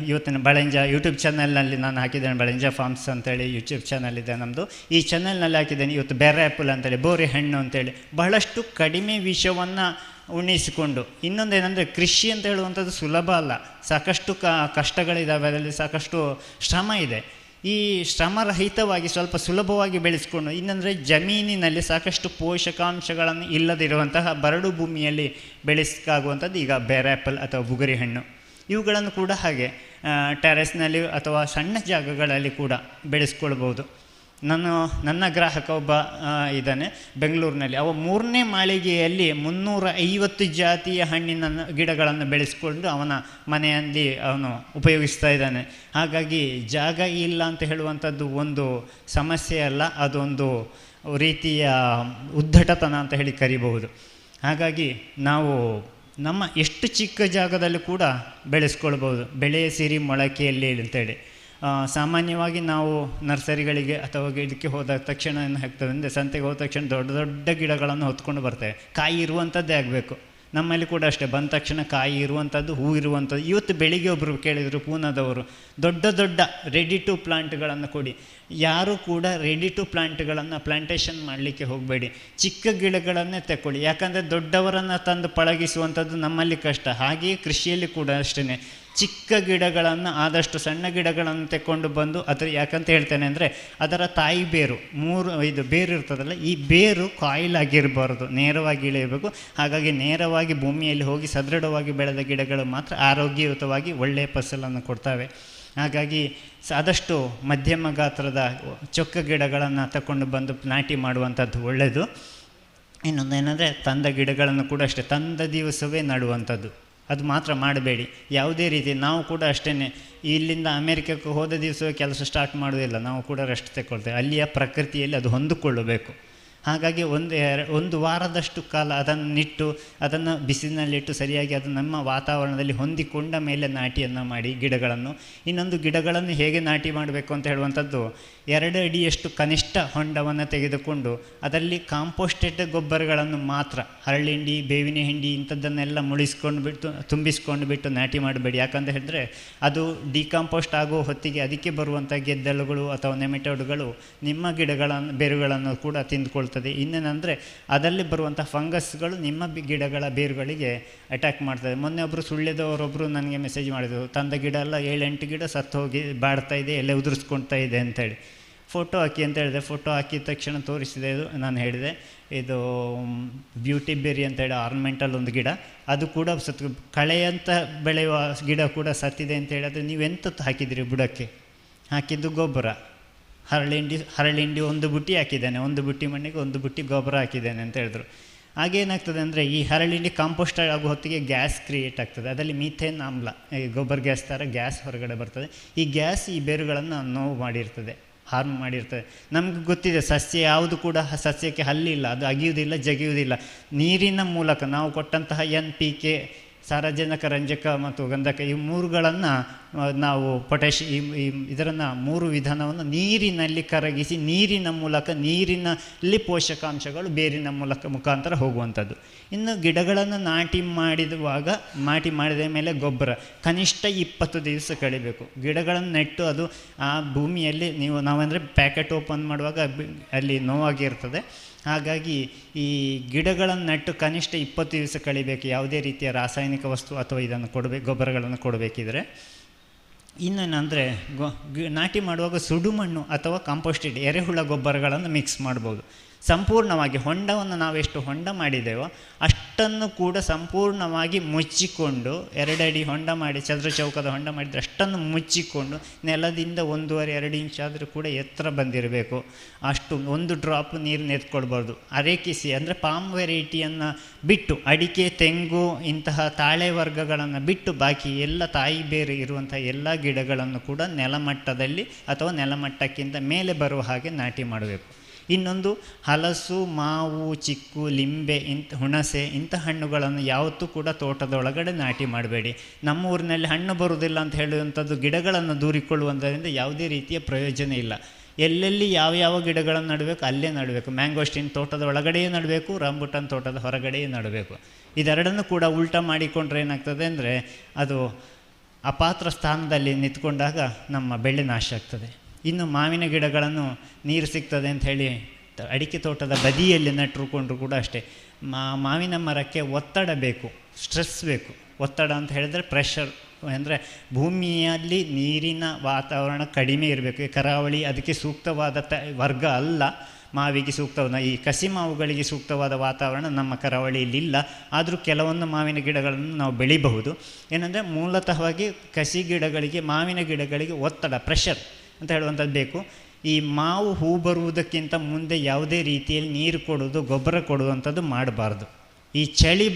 ಇವತ್ತಿನ ಬಳೆಂಜ ಯೂಟ್ಯೂಬ್ ಚಾನಲ್ನಲ್ಲಿ ನಾನು ಹಾಕಿದ್ದೇನೆ, ಬಳೆಂಜ ಫಾರ್ಮ್ಸ್ ಅಂತೇಳಿ ಯೂಟ್ಯೂಬ್ ಚಾನಲ್ ಇದೆ ನಮ್ಮದು. ಈ ಚಾನಲ್ನಲ್ಲಿ ಹಾಕಿದ್ದೇನೆ ಇವತ್ತು ಬೆರ್ರೆ ಆ್ಯಪಲ್ ಅಂತೇಳಿ, ಬೋರೆ ಹಣ್ಣು ಅಂತೇಳಿ, ಬಹಳಷ್ಟು ಕಡಿಮೆ ವಿಷವನ್ನು ಉಣಿಸಿಕೊಂಡು. ಇನ್ನೊಂದೇನೆಂದರೆ, ಕೃಷಿ ಅಂತ ಹೇಳುವಂಥದ್ದು ಸುಲಭ ಅಲ್ಲ, ಸಾಕಷ್ಟು ಕಷ್ಟಗಳಿದ್ದಾವೆ, ಅದರಲ್ಲಿ ಸಾಕಷ್ಟು ಶ್ರಮ ಇದೆ. ಈ ಶ್ರಮರಹಿತವಾಗಿ ಸ್ವಲ್ಪ ಸುಲಭವಾಗಿ ಬೆಳೆಸ್ಕೊಂಡು, ಇನ್ನಂದರೆ ಜಮೀನಿನಲ್ಲಿ ಸಾಕಷ್ಟು ಪೋಷಕಾಂಶಗಳನ್ನು ಇಲ್ಲದಿರುವಂತಹ ಬರಡು ಭೂಮಿಯಲ್ಲಿ ಬೆಳೆಸಕ್ಕಾಗುವಂಥದ್ದು ಈಗ ಬೆರ್ರೆ ಆ್ಯಪಲ್ ಅಥವಾ ಬುಗುರಿ ಹಣ್ಣು. ಇವುಗಳನ್ನು ಕೂಡ ಹಾಗೆ ಟೆರೆಸ್ನಲ್ಲಿ ಅಥವಾ ಸಣ್ಣ ಜಾಗಗಳಲ್ಲಿ ಕೂಡ ಬೆಳೆಸ್ಕೊಳ್ಬೋದು. ನನ್ನ ಗ್ರಾಹಕ ಒಬ್ಬ ಇದ್ದಾನೆ ಬೆಂಗಳೂರಿನಲ್ಲಿ, ಅವ 3ನೇ ಮಾಳಿಗೆಯಲ್ಲಿ 350 ಜಾತಿಯ ಹಣ್ಣಿನ ಗಿಡಗಳನ್ನು ಬೆಳೆಸ್ಕೊಂಡು ಅವನ ಮನೆಯಲ್ಲಿ ಅವನು ಉಪಯೋಗಿಸ್ತಾ ಇದ್ದಾನೆ. ಹಾಗಾಗಿ ಜಾಗ ಇಲ್ಲ ಅಂತ ಹೇಳುವಂಥದ್ದು ಒಂದು ಸಮಸ್ಯೆ ಅಲ್ಲ, ಅದೊಂದು ರೀತಿಯ ಉದ್ದಟತನ ಅಂತ ಹೇಳಿ ಕರಿಬಹುದು. ಹಾಗಾಗಿ ನಾವು ನಮ್ಮ ಎಷ್ಟು ಚಿಕ್ಕ ಜಾಗದಲ್ಲಿ ಕೂಡ ಬೆಳೆಸ್ಕೊಳ್ಬೋದು. ಬೆಳೆ ಸಿರಿ ಮೊಳಕೆಯಲ್ಲಿ ಅಂತೇಳಿ ಸಾಮಾನ್ಯವಾಗಿ ನಾವು ನರ್ಸರಿಗಳಿಗೆ ಅಥವಾ ಇದಕ್ಕೆ ಹೋದ ತಕ್ಷಣ ಏನು ಹಾಕ್ತೇವೆ ಅಂದರೆ, ಸಂತೆಗೆ ಹೋದ ತಕ್ಷಣ ದೊಡ್ಡ ದೊಡ್ಡ ಗಿಡಗಳನ್ನು ಹೊತ್ಕೊಂಡು ಬರ್ತೇವೆ. ಕಾಯಿ ಇರುವಂಥದ್ದೇ ಆಗಬೇಕು. ನಮ್ಮಲ್ಲಿ ಕೂಡ ಅಷ್ಟೇ, ಬಂದ ತಕ್ಷಣ ಕಾಯಿ ಇರುವಂಥದ್ದು, ಹೂ ಇರುವಂಥದ್ದು. ಇವತ್ತು ಬೆಳಿಗ್ಗೆ ಒಬ್ಬರು ಕೇಳಿದರು, ಪೂನಾದವರು, ದೊಡ್ಡ ದೊಡ್ಡ ರೆಡಿ ಟು ಪ್ಲಾಂಟ್ಗಳನ್ನು ಕೊಡಿ. ಯಾರೂ ಕೂಡ ರೆಡಿ ಟು ಪ್ಲಾಂಟ್ಗಳನ್ನು ಪ್ಲಾಂಟೇಷನ್ ಮಾಡಲಿಕ್ಕೆ ಹೋಗಬೇಡಿ, ಚಿಕ್ಕ ಗಿಡಗಳನ್ನೇ ತಗೊಳ್ಳಿ. ಯಾಕಂದರೆ ದೊಡ್ಡವರನ್ನು ತಂದು ಪಳಗಿಸುವಂಥದ್ದು ನಮ್ಮಲ್ಲಿ ಕಷ್ಟ. ಹಾಗೆಯೇ ಕೃಷಿಯಲ್ಲಿ ಕೂಡ ಅಷ್ಟೇ, ಚಿಕ್ಕ ಗಿಡಗಳನ್ನು, ಆದಷ್ಟು ಸಣ್ಣ ಗಿಡಗಳನ್ನು ತೆಕ್ಕೊಂಡು ಬಂದು ಅದರ, ಯಾಕಂತ ಹೇಳ್ತೇನೆ ಅಂದರೆ ಅದರ ತಾಯಿ ಬೇರು 3-5 ಬೇರು ಇರ್ತದಲ್ಲ, ಈ ಬೇರು ಕಾಯಿಲ್ ಆಗಿರಬಾರ್ದು, ನೇರವಾಗಿ ಇಳಿಯಬೇಕು. ಹಾಗಾಗಿ ನೇರವಾಗಿ ಭೂಮಿಯಲ್ಲಿ ಹೋಗಿ ಸದೃಢವಾಗಿ ಬೆಳೆದ ಗಿಡಗಳು ಮಾತ್ರ ಆರೋಗ್ಯಯುತವಾಗಿ ಒಳ್ಳೆಯ ಫಸಲನ್ನು ಕೊಡ್ತವೆ. ಹಾಗಾಗಿ ಆದಷ್ಟು ಮಧ್ಯಮ ಗಾತ್ರದ ಚೊಕ್ಕ ಗಿಡಗಳನ್ನು ತಗೊಂಡು ಬಂದು ನಾಟಿ ಮಾಡುವಂಥದ್ದು ಒಳ್ಳೆಯದು. ಇನ್ನೊಂದೇನೆಂದರೆ, ತಂದ ಗಿಡಗಳನ್ನು ಕೂಡ ಅಷ್ಟೇ ತಂದ ದಿವಸವೇ ನಡುವಂಥದ್ದು, ಅದು ಮಾತ್ರ ಮಾಡಬೇಡಿ ಯಾವುದೇ ರೀತಿ. ನಾವು ಕೂಡ ಅಷ್ಟೇ, ಇಲ್ಲಿಂದ ಅಮೇರಿಕಕ್ಕೆ ಹೋದ ದಿವಸವೇ ಕೆಲಸ ಸ್ಟಾರ್ಟ್ ಮಾಡೋದಿಲ್ಲ, ನಾವು ಕೂಡ ರೆಸ್ಟ್ ತಗೊಳ್ತೇವೆ. ಅಲ್ಲಿಯ ಪ್ರಕೃತಿಯಲ್ಲಿ ಅದು ಹೊಂದಿಕೊಳ್ಳಬೇಕು. ಹಾಗಾಗಿ ಒಂದು ವಾರದಷ್ಟು ಕಾಲ ಅದನ್ನು ನಿಟ್ಟು, ಅದನ್ನು ಬಿಸಿಲಿನಲ್ಲಿಟ್ಟು ಸರಿಯಾಗಿ ಅದು ನಮ್ಮ ವಾತಾವರಣದಲ್ಲಿ ಹೊಂದಿಕೊಂಡ ಮೇಲೆ ನಾಟಿಯನ್ನು ಮಾಡಿ ಗಿಡಗಳನ್ನು. ಇನ್ನೊಂದು, ಗಿಡಗಳನ್ನು ಹೇಗೆ ನಾಟಿ ಮಾಡಬೇಕು ಅಂತ ಹೇಳುವಂಥದ್ದು, 2 ಅಡಿಯಷ್ಟು ಕನಿಷ್ಠ ಹೊಂಡವನ್ನು ತೆಗೆದುಕೊಂಡು ಅದರಲ್ಲಿ ಕಾಂಪೋಸ್ಟೆಡ್ ಗೊಬ್ಬರಗಳನ್ನು ಮಾತ್ರ, ಹರಳಿಂಡಿ, ಬೇವಿನ ಹಿಂಡಿ ಇಂಥದ್ದನ್ನೆಲ್ಲ ತುಂಬಿಸ್ಕೊಂಡು ಬಿಟ್ಟು ನಾಟಿ ಮಾಡಬೇಡಿ. ಯಾಕಂತ ಹೇಳಿದ್ರೆ ಅದು ಡಿಕಾಂಪೋಸ್ಟ್ ಆಗೋ ಹೊತ್ತಿಗೆ ಅದಕ್ಕೆ ಬರುವಂಥ ಗೆದ್ದಲುಗಳು ಅಥವಾ ನೆಮೆಟೋಡ್ಗಳು ನಿಮ್ಮ ಬೇರುಗಳನ್ನು ಕೂಡ ತಿಂದುಕೊಳ್ತವೆ. ಇನ್ನೇನೆಂದರೆ, ಅದರಲ್ಲಿ ಬರುವಂಥ ಫಂಗಸ್ಗಳು ನಿಮ್ಮ ಗಿಡಗಳ ಬೇರುಗಳಿಗೆ ಅಟ್ಯಾಕ್ ಮಾಡ್ತದೆ. ಮೊನ್ನೆ ಒಬ್ಬರು ಸುಳ್ಳ್ಯದವರೊಬ್ಬರು ನನಗೆ ಮೆಸೇಜ್ ಮಾಡಿದರು, ತಂದ ಗಿಡ ಎಲ್ಲ 7-8 ಗಿಡ ಸತ್ತು ಹೋಗಿ ಬಾಡ್ತಾ ಇದೆ, ಎಲ್ಲ ಉದುರಿಸ್ಕೊಳ್ತಾ ಇದೆ ಅಂತೇಳಿ. ಫೋಟೋ ಹಾಕಿ ಅಂತ ಹೇಳಿದೆ. ಫೋಟೋ ಹಾಕಿದ ತಕ್ಷಣ ತೋರಿಸಿದೆ. ಇದು ನಾನು ಹೇಳಿದೆ, ಇದು ಬ್ಯೂಟಿ ಬೆರಿ ಅಂತೇಳಿ ಆರ್ನಮೆಂಟಲ್ ಒಂದು ಗಿಡ, ಅದು ಕೂಡ ಕಳೆಯಂತ ಬೆಳೆಯುವ ಗಿಡ ಕೂಡ ಸತ್ತಿದೆ ಅಂತ ಹೇಳಿದ್ರೆ ನೀವೆಂತ ಹಾಕಿದಿರಿ? ಬುಡಕ್ಕೆ ಹಾಕಿದ್ದು ಗೊಬ್ಬರ, ಹರಳಿಂಡಿ ಒಂದು ಬುಟ್ಟಿ ಹಾಕಿದ್ದೇನೆ, ಒಂದು ಬುಟ್ಟಿ ಮಣ್ಣಿಗೆ ಒಂದು ಬುಟ್ಟಿ ಗೊಬ್ಬರ ಹಾಕಿದ್ದೇನೆ ಅಂತ ಹೇಳಿದ್ರು. ಆಗೇನಾಗ್ತದೆ ಅಂದರೆ ಈ ಹರಳಿಂಡಿ ಕಾಂಪೋಸ್ಟ್ ಆಗೋ ಹೊತ್ತಿಗೆ ಗ್ಯಾಸ್ ಕ್ರಿಯೇಟ್ ಆಗ್ತದೆ. ಅದರಲ್ಲಿ ಮೀಥೇನ್ ಆಮ್ಲ, ಈ ಗೊಬ್ಬರ ಗ್ಯಾಸ್ ಥರ ಗ್ಯಾಸ್ ಹೊರಗಡೆ ಬರ್ತದೆ. ಈ ಗ್ಯಾಸ್ ಈ ಬೇರುಗಳನ್ನು ನೋವು ಮಾಡಿರ್ತದೆ, ಹಾರ್ಮ್ ಮಾಡಿರ್ತದೆ. ನಮ್ಗೆ ಗೊತ್ತಿದೆ ಸಸ್ಯ ಯಾವುದು ಕೂಡ ಸಸ್ಯಕ್ಕೆ ಹಲ್ಲಿಲ್ಲ, ಅದು ಅಗಿಯುವುದಿಲ್ಲ, ಜಗಿಯುವುದಿಲ್ಲ. ನೀರಿನ ಮೂಲಕ ನಾವು ಕೊಟ್ಟಂತಹ NPK, ಸಾರಜನಕ, ರಂಜಕ ಮತ್ತು ಗಂಧಕ, ಈ ಮೂರುಗಳನ್ನು ನಾವು ಇದನ್ನು 3 ವಿಧಾನವನ್ನು ನೀರಿನಲ್ಲಿ ಕರಗಿಸಿ ನೀರಿನ ಮೂಲಕ ನೀರಿನಲ್ಲಿ ಪೋಷಕಾಂಶಗಳು ಬೇರಿನ ಮುಖಾಂತರ ಹೋಗುವಂಥದ್ದು. ಇನ್ನು ಗಿಡಗಳನ್ನು ನಾಟಿ ಮಾಡಿದ ಮೇಲೆ ಗೊಬ್ಬರ ಕನಿಷ್ಠ 20 ದಿವಸ ಕಳಿಬೇಕು. ಗಿಡಗಳನ್ನು ನೆಟ್ಟು ಅದು ಆ ಭೂಮಿಯಲ್ಲಿ ನಾವಂದರೆ ಪ್ಯಾಕೆಟ್ ಓಪನ್ ಮಾಡುವಾಗ ಅಲ್ಲಿ ನೋವಾಗಿರ್ತದೆ. ಹಾಗಾಗಿ ಈ ಗಿಡಗಳನ್ನು ನೆಟ್ಟು ಕನಿಷ್ಠ 20 ದಿವಸ ಕಳಿಬೇಕು ಯಾವುದೇ ರೀತಿಯ ರಾಸಾಯನಿಕ ವಸ್ತು ಅಥವಾ ಇದನ್ನು ಗೊಬ್ಬರಗಳನ್ನು ಕೊಡಬೇಕಿದ್ರೆ. ಇನ್ನೇನಂದರೆ ನಾಟಿ ಮಾಡುವಾಗ ಸುಡುಮಣ್ಣು ಅಥವಾ ಕಾಂಪೋಸ್ಟೆಡ್ ಎರೆಹುಳ ಗೊಬ್ಬರಗಳನ್ನು ಮಿಕ್ಸ್ ಮಾಡ್ಬೋದು. ಸಂಪೂರ್ಣವಾಗಿ ಹೊಂಡವನ್ನು ನಾವೆಷ್ಟು ಹೊಂಡ ಮಾಡಿದ್ದೇವೋ ಅಷ್ಟನ್ನು ಕೂಡ ಸಂಪೂರ್ಣವಾಗಿ ಮುಚ್ಚಿಕೊಂಡು, 2 ಅಡಿ ಹೊಂಡ ಮಾಡಿ, ಚದುರ ಚೌಕದ ಹೊಂಡ ಮಾಡಿದರೆ ಅಷ್ಟನ್ನು ಮುಚ್ಚಿಕೊಂಡು ನೆಲದಿಂದ 1.5-2 ಇಂಚ್ ಆದರೂ ಕೂಡ ಎತ್ತರ ಬಂದಿರಬೇಕು. ಅಷ್ಟು 1 ಡ್ರಾಪ್ ನೀರು ಎತ್ಕೊಳ್ಬಾರ್ದು. ಅರೇಕಿಸಿ ಅಂದರೆ ಪಾಮ್ ವೆರೈಟಿಯನ್ನು ಬಿಟ್ಟು, ಅಡಿಕೆ, ತೆಂಗು ಇಂತಹ ತಾಳೆ ವರ್ಗಗಳನ್ನು ಬಿಟ್ಟು ಬಾಕಿ ಎಲ್ಲ ತಾಯಿ ಬೇರು ಇರುವಂಥ ಎಲ್ಲ ಗಿಡಗಳನ್ನು ಕೂಡ ನೆಲಮಟ್ಟದಲ್ಲಿ ಅಥವಾ ನೆಲಮಟ್ಟಕ್ಕಿಂತ ಮೇಲೆ ಬರುವ ಹಾಗೆ ನಾಟಿ ಮಾಡಬೇಕು. ಇನ್ನೊಂದು ಹಲಸು, ಮಾವು, ಚಿಕ್ಕು, ಲಿಂಬೆ, ಹುಣಸೆ ಇಂಥ ಹಣ್ಣುಗಳನ್ನು ಯಾವತ್ತೂ ಕೂಡ ತೋಟದೊಳಗಡೆ ನಾಟಿ ಮಾಡಬೇಡಿ. ನಮ್ಮ ಊರಿನಲ್ಲಿ ಹಣ್ಣು ಬರುವುದಿಲ್ಲ ಅಂತ ಹೇಳುವಂಥದ್ದು ಗಿಡಗಳನ್ನು ದೂರಿಕೊಳ್ಳುವುದರಿಂದ ಯಾವುದೇ ರೀತಿಯ ಪ್ರಯೋಜನ ಇಲ್ಲ. ಎಲ್ಲೆಲ್ಲಿ ಯಾವ ಗಿಡಗಳನ್ನು ನಡಬೇಕು ಅಲ್ಲೇ ನಡಬೇಕು. ಮ್ಯಾಂಗೋಸ್ಟಿನ್ ತೋಟದ ಒಳಗಡೆಯೇ ನಡಬೇಕು, ರಾಂಬುಟಾನ್ ತೋಟದ ಹೊರಗಡೆಯೇ ನಡಬೇಕು. ಇದೆರಡನ್ನು ಕೂಡ ಉಲ್ಟಾ ಮಾಡಿಕೊಂಡ್ರೆ ಏನಾಗ್ತದೆ ಅಂದರೆ ಅದು ಅಪಾತ್ರ ಸ್ಥಾನದಲ್ಲಿ ನಿಂತ್ಕೊಂಡಾಗ ನಮ್ಮ ಬೆಳೆ ನಾಶ ಆಗ್ತದೆ. ಇನ್ನು ಮಾವಿನ ಗಿಡಗಳನ್ನು ನೀರು ಸಿಗ್ತದೆ ಅಂತ ಹೇಳಿ ಅಡಿಕೆ ತೋಟದ ಬದಿಯಲ್ಲಿ ನೆಟ್ಟುಕೊಂಡ್ರು ಕೂಡ ಅಷ್ಟೇ. ಮಾವಿನ ಮರಕ್ಕೆ ಒತ್ತಡ ಬೇಕು, ಸ್ಟ್ರೆಸ್ ಬೇಕು. ಒತ್ತಡ ಅಂತ ಹೇಳಿದರೆ ಪ್ರೆಷರ್, ಅಂದರೆ ಭೂಮಿಯಲ್ಲಿ ನೀರಿನ ವಾತಾವರಣ ಕಡಿಮೆ ಇರಬೇಕು. ಕರಾವಳಿ ಅದಕ್ಕೆ ಸೂಕ್ತವಾದ ವರ್ಗ ಅಲ್ಲ. ಮಾವಿಗೆ ಸೂಕ್ತವಾದ, ಈ ಕಸಿ ಮಾವುಗಳಿಗೆ ಸೂಕ್ತವಾದ ವಾತಾವರಣ ನಮ್ಮ ಕರಾವಳಿಯಲ್ಲಿ ಇಲ್ಲ. ಆದರೂ ಕೆಲವೊಂದು ಮಾವಿನ ಗಿಡಗಳನ್ನು ನಾವು ಬೆಳಿಬಹುದು. ಏನಂದರೆ ಮೂಲತಃವಾಗಿ ಕಸಿ ಗಿಡಗಳಿಗೆ, ಮಾವಿನ ಗಿಡಗಳಿಗೆ ಒತ್ತಡ, ಪ್ರೆಷರ್ ಅಂತ ಹೇಳುವಂಥದ್ದು ಬೇಕು. ಈ ಮಾವು ಹೂ ಬರುವುದಕ್ಕಿಂತ ಮುಂದೆ ಯಾವುದೇ ರೀತಿಯಲ್ಲಿ ನೀರು ಕೊಡೋದು, ಗೊಬ್ಬರ ಕೊಡುವಂಥದ್ದು ಮಾಡಬಾರ್ದು. ಈ ಚಳಿ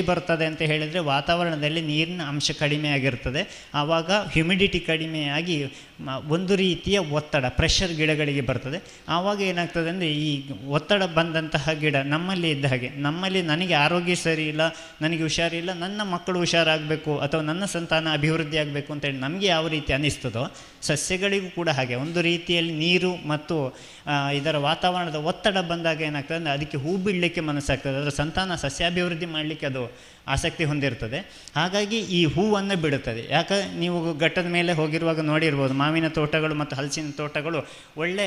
ಬರ್ತದೆ ಅಂತ ಹೇಳಿದರೆ ವಾತಾವರಣದಲ್ಲಿ ನೀರಿನ ಅಂಶ ಕಡಿಮೆ ಆಗಿರ್ತದೆ. ಆವಾಗ ಹ್ಯುಮಿಡಿಟಿ ಕಡಿಮೆಯಾಗಿ ಒಂದು ರೀತಿಯ ಒತ್ತಡ, ಪ್ರೆಷರ್ ಗಿಡಗಳಿಗೆ ಬರ್ತದೆ. ಆವಾಗ ಏನಾಗ್ತದೆ ಅಂದರೆ ಈ ಒತ್ತಡ ಬಂದಂತಹ ಗಿಡ ನಮ್ಮಲ್ಲಿ ಇದ್ದ ಹಾಗೆ, ನನಗೆ ಆರೋಗ್ಯ ಸರಿ ಇಲ್ಲ, ನನಗೆ ಹುಷಾರಿಲ್ಲ, ನನ್ನ ಮಕ್ಕಳು ಹುಷಾರಾಗಬೇಕು ಅಥವಾ ನನ್ನ ಸಂತಾನ ಅಭಿವೃದ್ಧಿ ಆಗಬೇಕು ಅಂತೇಳಿ ನಮಗೆ ಯಾವ ರೀತಿ ಅನ್ನಿಸ್ತದೋ ಸಸ್ಯಗಳಿಗೂ ಕೂಡ ಹಾಗೆ. ಒಂದು ರೀತಿಯಲ್ಲಿ ನೀರು ಮತ್ತು ಇದರ ವಾತಾವರಣದ ಒತ್ತಡ ಬಂದಾಗ ಏನಾಗ್ತದೆ ಅಂದರೆ ಅದಕ್ಕೆ ಹೂ ಬಿಡಲಿಕ್ಕೆ ಮನಸ್ಸಾಗ್ತದೆ, ಅದರ ಸಂತಾನ ಸಸ್ಯಾಭಿವೃದ್ಧಿ ಮಾಡಲಿಕ್ಕೆ ಅದು ಆಸಕ್ತಿ ಹೊಂದಿರ್ತದೆ. ಹಾಗಾಗಿ ಈ ಹೂವನ್ನು ಬಿಡುತ್ತದೆ. ನೀವು ಘಟ್ಟದ ಮೇಲೆ ಹೋಗಿರುವಾಗ ನೋಡಿರ್ಬೋದು, ಮಾವಿನ ತೋಟಗಳು ಮತ್ತು ಹಲಸಿನ ತೋಟಗಳು ಒಳ್ಳೆ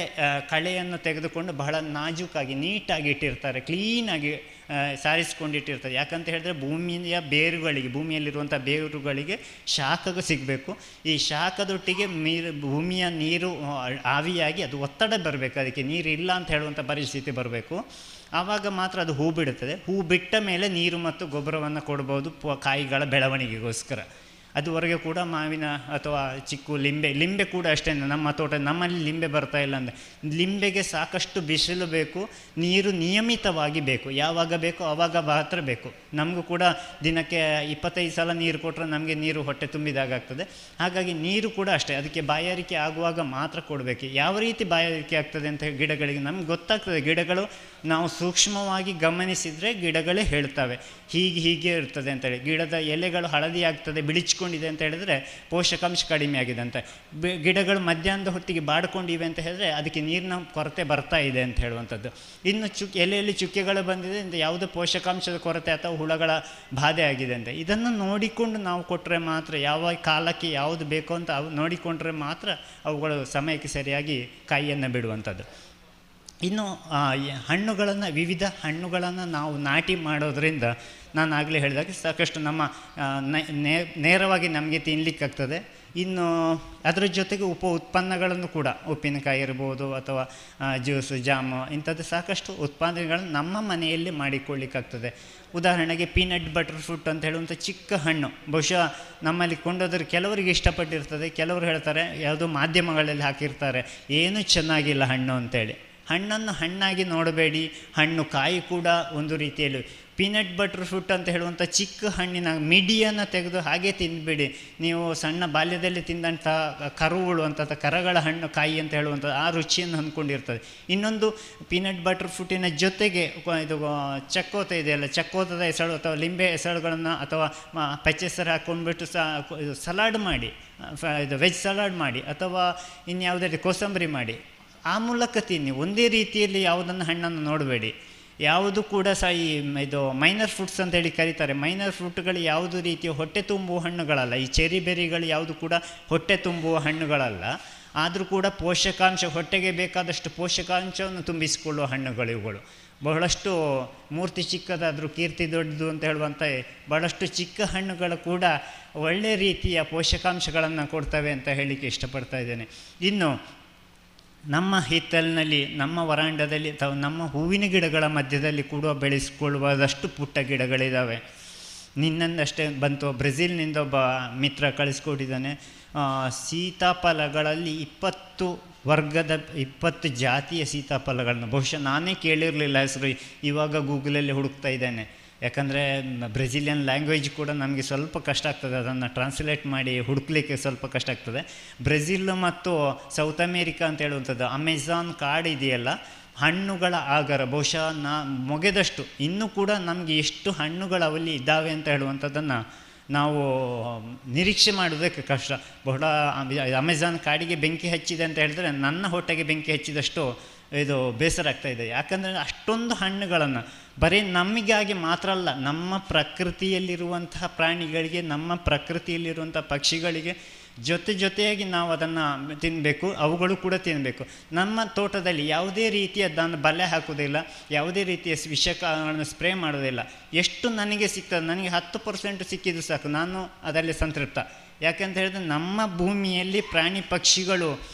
ಕಳೆಯನ್ನು ತೆಗೆದುಕೊಂಡು ಬಹಳ ನಾಜೂಕಾಗಿ ನೀಟಾಗಿ ಇಟ್ಟಿರ್ತಾರೆ, ಕ್ಲೀನಾಗಿ ಸಾರಿಸ್ಕೊಂಡಿಟ್ಟಿರ್ತದೆ. ಯಾಕಂತ ಹೇಳಿದ್ರೆ ಭೂಮಿಯಲ್ಲಿರುವಂಥ ಬೇರುಗಳಿಗೆ ಶಾಖ ಸಿಗಬೇಕು. ಈ ಶಾಖದೊಟ್ಟಿಗೆ ಭೂಮಿಯ ನೀರು ಆವಿಯಾಗಿ ಅದು ಒತ್ತಡ ಬರಬೇಕು, ಅದಕ್ಕೆ ನೀರು ಇಲ್ಲ ಅಂತ ಹೇಳುವಂಥ ಪರಿಸ್ಥಿತಿ ಬರಬೇಕು. ಆವಾಗ ಮಾತ್ರ ಅದು ಹೂ ಬಿಡುತ್ತದೆ. ಹೂ ಬಿಟ್ಟ ಮೇಲೆ ನೀರು ಮತ್ತು ಗೊಬ್ಬರವನ್ನು ಕೊಡ್ಬೋದು ಕಾಯಿಗಳ ಬೆಳವಣಿಗೆಗೋಸ್ಕರ. ಅದುವರೆಗೆ ಕೂಡ ಮಾವಿನ ಅಥವಾ ಚಿಕ್ಕು, ಲಿಂಬೆ ಕೂಡ ಅಷ್ಟೇ. ನಮ್ಮಲ್ಲಿ ಲಿಂಬೆ ಬರ್ತಾ ಇಲ್ಲ ಅಂದರೆ ಲಿಂಬೆಗೆ ಸಾಕಷ್ಟು ಬಿಸಿಲು ಬೇಕು, ನೀರು ನಿಯಮಿತವಾಗಿ ಬೇಕು. ಯಾವಾಗ ಬೇಕೋ ಆವಾಗ ಮಾತ್ರ ಬೇಕು. ನಮಗೂ ಕೂಡ ದಿನಕ್ಕೆ 25 ಸಲ ನೀರು ಕೊಟ್ಟರೆ ನಮಗೆ ನೀರು ಹೊಟ್ಟೆ ತುಂಬಿದಾಗ ಆಗ್ತದೆ. ಹಾಗಾಗಿ ನೀರು ಕೂಡ ಅಷ್ಟೇ, ಅದಕ್ಕೆ ಬಾಯಾರಿಕೆ ಆಗುವಾಗ ಮಾತ್ರ ಕೊಡಬೇಕು. ಯಾವ ರೀತಿ ಬಾಯಾರಿಕೆ ಆಗ್ತದೆ ಅಂತ ಗಿಡಗಳಿಗೆ ನಮ್ಗೆ ಗೊತ್ತಾಗ್ತದೆ. ಗಿಡಗಳು ನಾವು ಸೂಕ್ಷ್ಮವಾಗಿ ಗಮನಿಸಿದರೆ ಗಿಡಗಳೇ ಹೇಳ್ತವೆ ಹೀಗೆ ಇರ್ತದೆ ಅಂತೇಳಿ. ಗಿಡದ ಎಲೆಗಳು ಹಳದಿ ಆಗ್ತದೆ, ಬಿಳಿಚ್ಕೊಂಡಿದೆ ಅಂತ ಹೇಳಿದ್ರೆ ಪೋಷಕಾಂಶ ಕಡಿಮೆ ಆಗಿದೆ ಅಂತ. ಗಿಡಗಳು ಮಧ್ಯಾಹ್ನದ ಹೊತ್ತಿಗೆ ಬಾಡ್ಕೊಂಡಿವೆ ಅಂತ ಹೇಳಿದ್ರೆ ಅದಕ್ಕೆ ನೀರಿನ ಕೊರತೆ ಬರ್ತಾ ಇದೆ ಅಂತ ಹೇಳುವಂಥದ್ದು. ಇನ್ನು ಎಲೆಯಲ್ಲಿ ಚುಕ್ಕೆಗಳು ಬಂದಿದೆ ಅಂತ ಯಾವುದೋ ಪೋಷಕಾಂಶದ ಕೊರತೆ ಅಥವಾ ಹುಳಗಳ ಬಾಧೆ ಆಗಿದೆ ಅಂತ. ಇದನ್ನು ನೋಡಿಕೊಂಡು ನಾವು ಕೊಟ್ಟರೆ ಮಾತ್ರ, ಯಾವ ಕಾಲಕ್ಕೆ ಯಾವುದು ಬೇಕೋ ಅಂತ ನೋಡಿಕೊಂಡ್ರೆ ಮಾತ್ರ ಅವುಗಳು ಸಮಯಕ್ಕೆ ಸರಿಯಾಗಿ ಕಾಯಿಯನ್ನು ಬಿಡುವಂಥದ್ದು. ಇನ್ನು ವಿವಿಧ ಹಣ್ಣುಗಳನ್ನು ನಾವು ನಾಟಿ ಮಾಡೋದರಿಂದ ನಾನು ಆಗಲೇ ಹೇಳಿದಾಗ ಸಾಕಷ್ಟು ನಮ್ಮ ನೇರವಾಗಿ ನಮಗೆ ತಿನ್ನಲಿಕ್ಕಾಗ್ತದೆ. ಇನ್ನು ಅದರ ಜೊತೆಗೆ ಉಪ ಉತ್ಪನ್ನಗಳನ್ನು ಕೂಡ ಉಪ್ಪಿನಕಾಯಿ ಇರ್ಬೋದು ಅಥವಾ ಜ್ಯೂಸು ಜಾಮು ಇಂಥದ್ದು ಸಾಕಷ್ಟು ಉತ್ಪಾದನೆಗಳನ್ನು ನಮ್ಮ ಮನೆಯಲ್ಲಿ ಮಾಡಿಕೊಳ್ಳಿಕ್ಕಾಗ್ತದೆ. ಉದಾಹರಣೆಗೆ ಪೀನಟ್ ಬಟರ್ ಫ್ರೂಟ್ ಅಂತ ಹೇಳುವಂಥ ಚಿಕ್ಕ ಹಣ್ಣು, ಬಹುಶಃ ನಮ್ಮಲ್ಲಿ ಕೊಂಡೋದ್ರೆ ಕೆಲವರಿಗೆ ಇಷ್ಟಪಟ್ಟಿರ್ತದೆ, ಕೆಲವರು ಹೇಳ್ತಾರೆ ಯಾವುದೋ ಮಾಧ್ಯಮಗಳಲ್ಲಿ ಹಾಕಿರ್ತಾರೆ ಏನೂ ಚೆನ್ನಾಗಿಲ್ಲ ಹಣ್ಣು ಅಂತೇಳಿ. ಹಣ್ಣನ್ನು ಹಣ್ಣಾಗಿ ನೋಡಬೇಡಿ, ಹಣ್ಣು ಕಾಯಿ ಕೂಡ ಒಂದು ರೀತಿಯಲ್ಲಿ ಪೀನಟ್ ಬಟರ್ ಫ್ರೂಟ್ ಅಂತ ಹೇಳುವಂಥ ಚಿಕ್ಕ ಹಣ್ಣಿನ ಮಿಡಿಯನ್ನು ತೆಗೆದು ಹಾಗೆ ತಿಂದುಬೇಡಿ. ನೀವು ಸಣ್ಣ ಬಾಲ್ಯದಲ್ಲಿ ತಿಂದಂಥ ಕರುಗಳು ಅಂತ ಕರಗಳ ಹಣ್ಣು ಕಾಯಿ ಅಂತ ಹೇಳುವಂಥದ್ದು ಆ ರುಚಿಯನ್ನು ಹೊಂದ್ಕೊಂಡಿರ್ತದೆ. ಇನ್ನೊಂದು ಪೀನಟ್ ಬಟರ್ ಫ್ರೂಟಿನ ಜೊತೆಗೆ ಇದು ಚಕ್ಕೋತ ಇದೆಯಲ್ಲ, ಚಕ್ಕೋತದ ಎಸಳು ಅಥವಾ ಲಿಂಬೆ ಎಸಳುಗಳನ್ನು ಅಥವಾ ಪಚ್ಚೆಸರು ಹಾಕ್ಕೊಂಡ್ಬಿಟ್ಟು ಸಲಾಡ್ ಮಾಡಿ, ಇದು ವೆಜ್ ಸಲಾಡ್ ಮಾಡಿ ಅಥವಾ ಇನ್ಯಾವುದಾದ್ರು ಕೋಸಂಬರಿ ಮಾಡಿ ಆ ಮೂಲಕ ತಿನ್ನಿ. ಒಂದೇ ರೀತಿಯಲ್ಲಿ ಯಾವುದನ್ನು ಹಣ್ಣನ್ನು ನೋಡಬೇಡಿ. ಯಾವುದು ಕೂಡ ಈ ಇದು ಮೈನರ್ ಫ್ರೂಟ್ಸ್ ಅಂತೇಳಿ ಕರೀತಾರೆ. ಮೈನರ್ ಫ್ರೂಟ್ಗಳು ಯಾವುದು ರೀತಿಯ ಹೊಟ್ಟೆ ತುಂಬುವ ಹಣ್ಣುಗಳಲ್ಲ. ಈ ಚೆರಿ ಬೆರಿಗಳು ಯಾವುದು ಕೂಡ ಹೊಟ್ಟೆ ತುಂಬುವ ಹಣ್ಣುಗಳಲ್ಲ. ಆದರೂ ಕೂಡ ಪೋಷಕಾಂಶ, ಹೊಟ್ಟೆಗೆ ಬೇಕಾದಷ್ಟು ಪೋಷಕಾಂಶವನ್ನು ತುಂಬಿಸಿಕೊಳ್ಳುವ ಹಣ್ಣುಗಳು ಇವುಗಳು. ಬಹಳಷ್ಟು ಮೂರ್ತಿ ಚಿಕ್ಕದಾದರೂ ಕೀರ್ತಿ ದೊಡ್ಡದು ಅಂತ ಹೇಳುವಂಥ ಬಹಳಷ್ಟು ಚಿಕ್ಕ ಹಣ್ಣುಗಳು ಕೂಡ ಒಳ್ಳೆಯ ರೀತಿಯ ಪೋಷಕಾಂಶಗಳನ್ನು ಕೊಡ್ತವೆ ಅಂತ ಹೇಳಲಿಕ್ಕೆ ಇಷ್ಟಪಡ್ತಾ ಇದ್ದೇನೆ. ಇನ್ನು ನಮ್ಮ ಹಿತ್ತಲಿನಲ್ಲಿ, ನಮ್ಮ ವರಾಂಡದಲ್ಲಿ ಅಥವಾ ನಮ್ಮ ಹೂವಿನ ಗಿಡಗಳ ಮಧ್ಯದಲ್ಲಿ ಕೂಡ ಬೆಳೆಸಿಕೊಳ್ಳುವುದಷ್ಟು ಪುಟ್ಟ ಗಿಡಗಳಿದ್ದಾವೆ. ನಿನ್ನಂದಷ್ಟೇ ಬಂತು, ಬ್ರೆಜಿಲ್ನಿಂದ ಒಬ್ಬ ಮಿತ್ರ ಕಳಿಸ್ಕೊಟ್ಟಿದ್ದಾನೆ. ಸೀತಾಫಲಗಳಲ್ಲಿ 20 ವರ್ಗದ 20 ಜಾತಿಯ ಸೀತಾಫಲಗಳನ್ನು, ಬಹುಶಃ ನಾನೇ ಕೇಳಿರಲಿಲ್ಲ ಹೆಸರು, ಇವಾಗ ಗೂಗಲಲ್ಲಿ ಹುಡುಕ್ತಾ ಇದ್ದೇನೆ. ಯಾಕಂದರೆ ಬ್ರೆಜಿಲಿಯನ್ ಲ್ಯಾಂಗ್ವೇಜ್ ಕೂಡ ನಮಗೆ ಸ್ವಲ್ಪ ಕಷ್ಟ ಆಗ್ತದೆ, ಅದನ್ನು ಟ್ರಾನ್ಸ್ಲೇಟ್ ಮಾಡಿ ಹುಡುಕ್ಲಿಕ್ಕೆ ಸ್ವಲ್ಪ ಕಷ್ಟ ಆಗ್ತದೆ. ಬ್ರೆಜಿಲ್ ಮತ್ತು ಸೌತ್ ಅಮೇರಿಕಾ ಅಂತ ಹೇಳುವಂಥದ್ದು ಅಮೆಝಾನ್ ಕಾಡು ಇದೆಯಲ್ಲ, ಹಣ್ಣುಗಳ ಆಗರ, ಬಹುಶಃ ಮೊಗೆದಷ್ಟು ಇನ್ನೂ ಕೂಡ ನಮಗೆ ಎಷ್ಟು ಹಣ್ಣುಗಳು ಅವಲ್ಲಿ ಇದ್ದಾವೆ ಅಂತ ಹೇಳುವಂಥದ್ದನ್ನು ನಾವು ನಿರೀಕ್ಷೆ ಮಾಡೋದಕ್ಕೆ ಕಷ್ಟ. ಬಹಳ ಅಮೆಝಾನ್ ಕಾಡಿಗೆ ಬೆಂಕಿ ಹಚ್ಚಿದೆ ಅಂತ ಹೇಳಿದ್ರೆ ನನ್ನ ಹೊಟ್ಟೆಗೆ ಬೆಂಕಿ ಹಚ್ಚಿದಷ್ಟು ಇದು ಬೇಸರ ಆಗ್ತಾಯಿದೆ. ಯಾಕಂದರೆ ಅಷ್ಟೊಂದು ಹಣ್ಣುಗಳನ್ನು ಬರೀ ನಮಗಾಗಿ ಮಾತ್ರ ಅಲ್ಲ, ನಮ್ಮ ಪ್ರಕೃತಿಯಲ್ಲಿರುವಂತಹ ಪ್ರಾಣಿಗಳಿಗೆ, ನಮ್ಮ ಪ್ರಕೃತಿಯಲ್ಲಿರುವಂಥ ಪಕ್ಷಿಗಳಿಗೆ ಜೊತೆಯಾಗಿ ನಾವು ಅದನ್ನು ತಿನ್ನಬೇಕು, ಅವುಗಳು ಕೂಡ ತಿನ್ನಬೇಕು. ನಮ್ಮ ತೋಟದಲ್ಲಿ ಯಾವುದೇ ರೀತಿಯ ಬಲೆ ಹಾಕೋದಿಲ್ಲ, ಯಾವುದೇ ರೀತಿಯ ವಿಷಗಳನ್ನು ಸ್ಪ್ರೇ ಮಾಡೋದಿಲ್ಲ. ಎಷ್ಟು ನನಗೆ ಸಿಗ್ತದೆ, ನನಗೆ 10% ಸಿಕ್ಕಿದ್ದು ಸಾಕು, ನಾನು ಅದರಲ್ಲಿ ಸಂತೃಪ್ತ. ಯಾಕೆಂತ ಹೇಳಿದ್ರೆ ನಮ್ಮ ಭೂಮಿಯಲ್ಲಿ ಪ್ರಾಣಿ ಪಕ್ಷಿಗಳು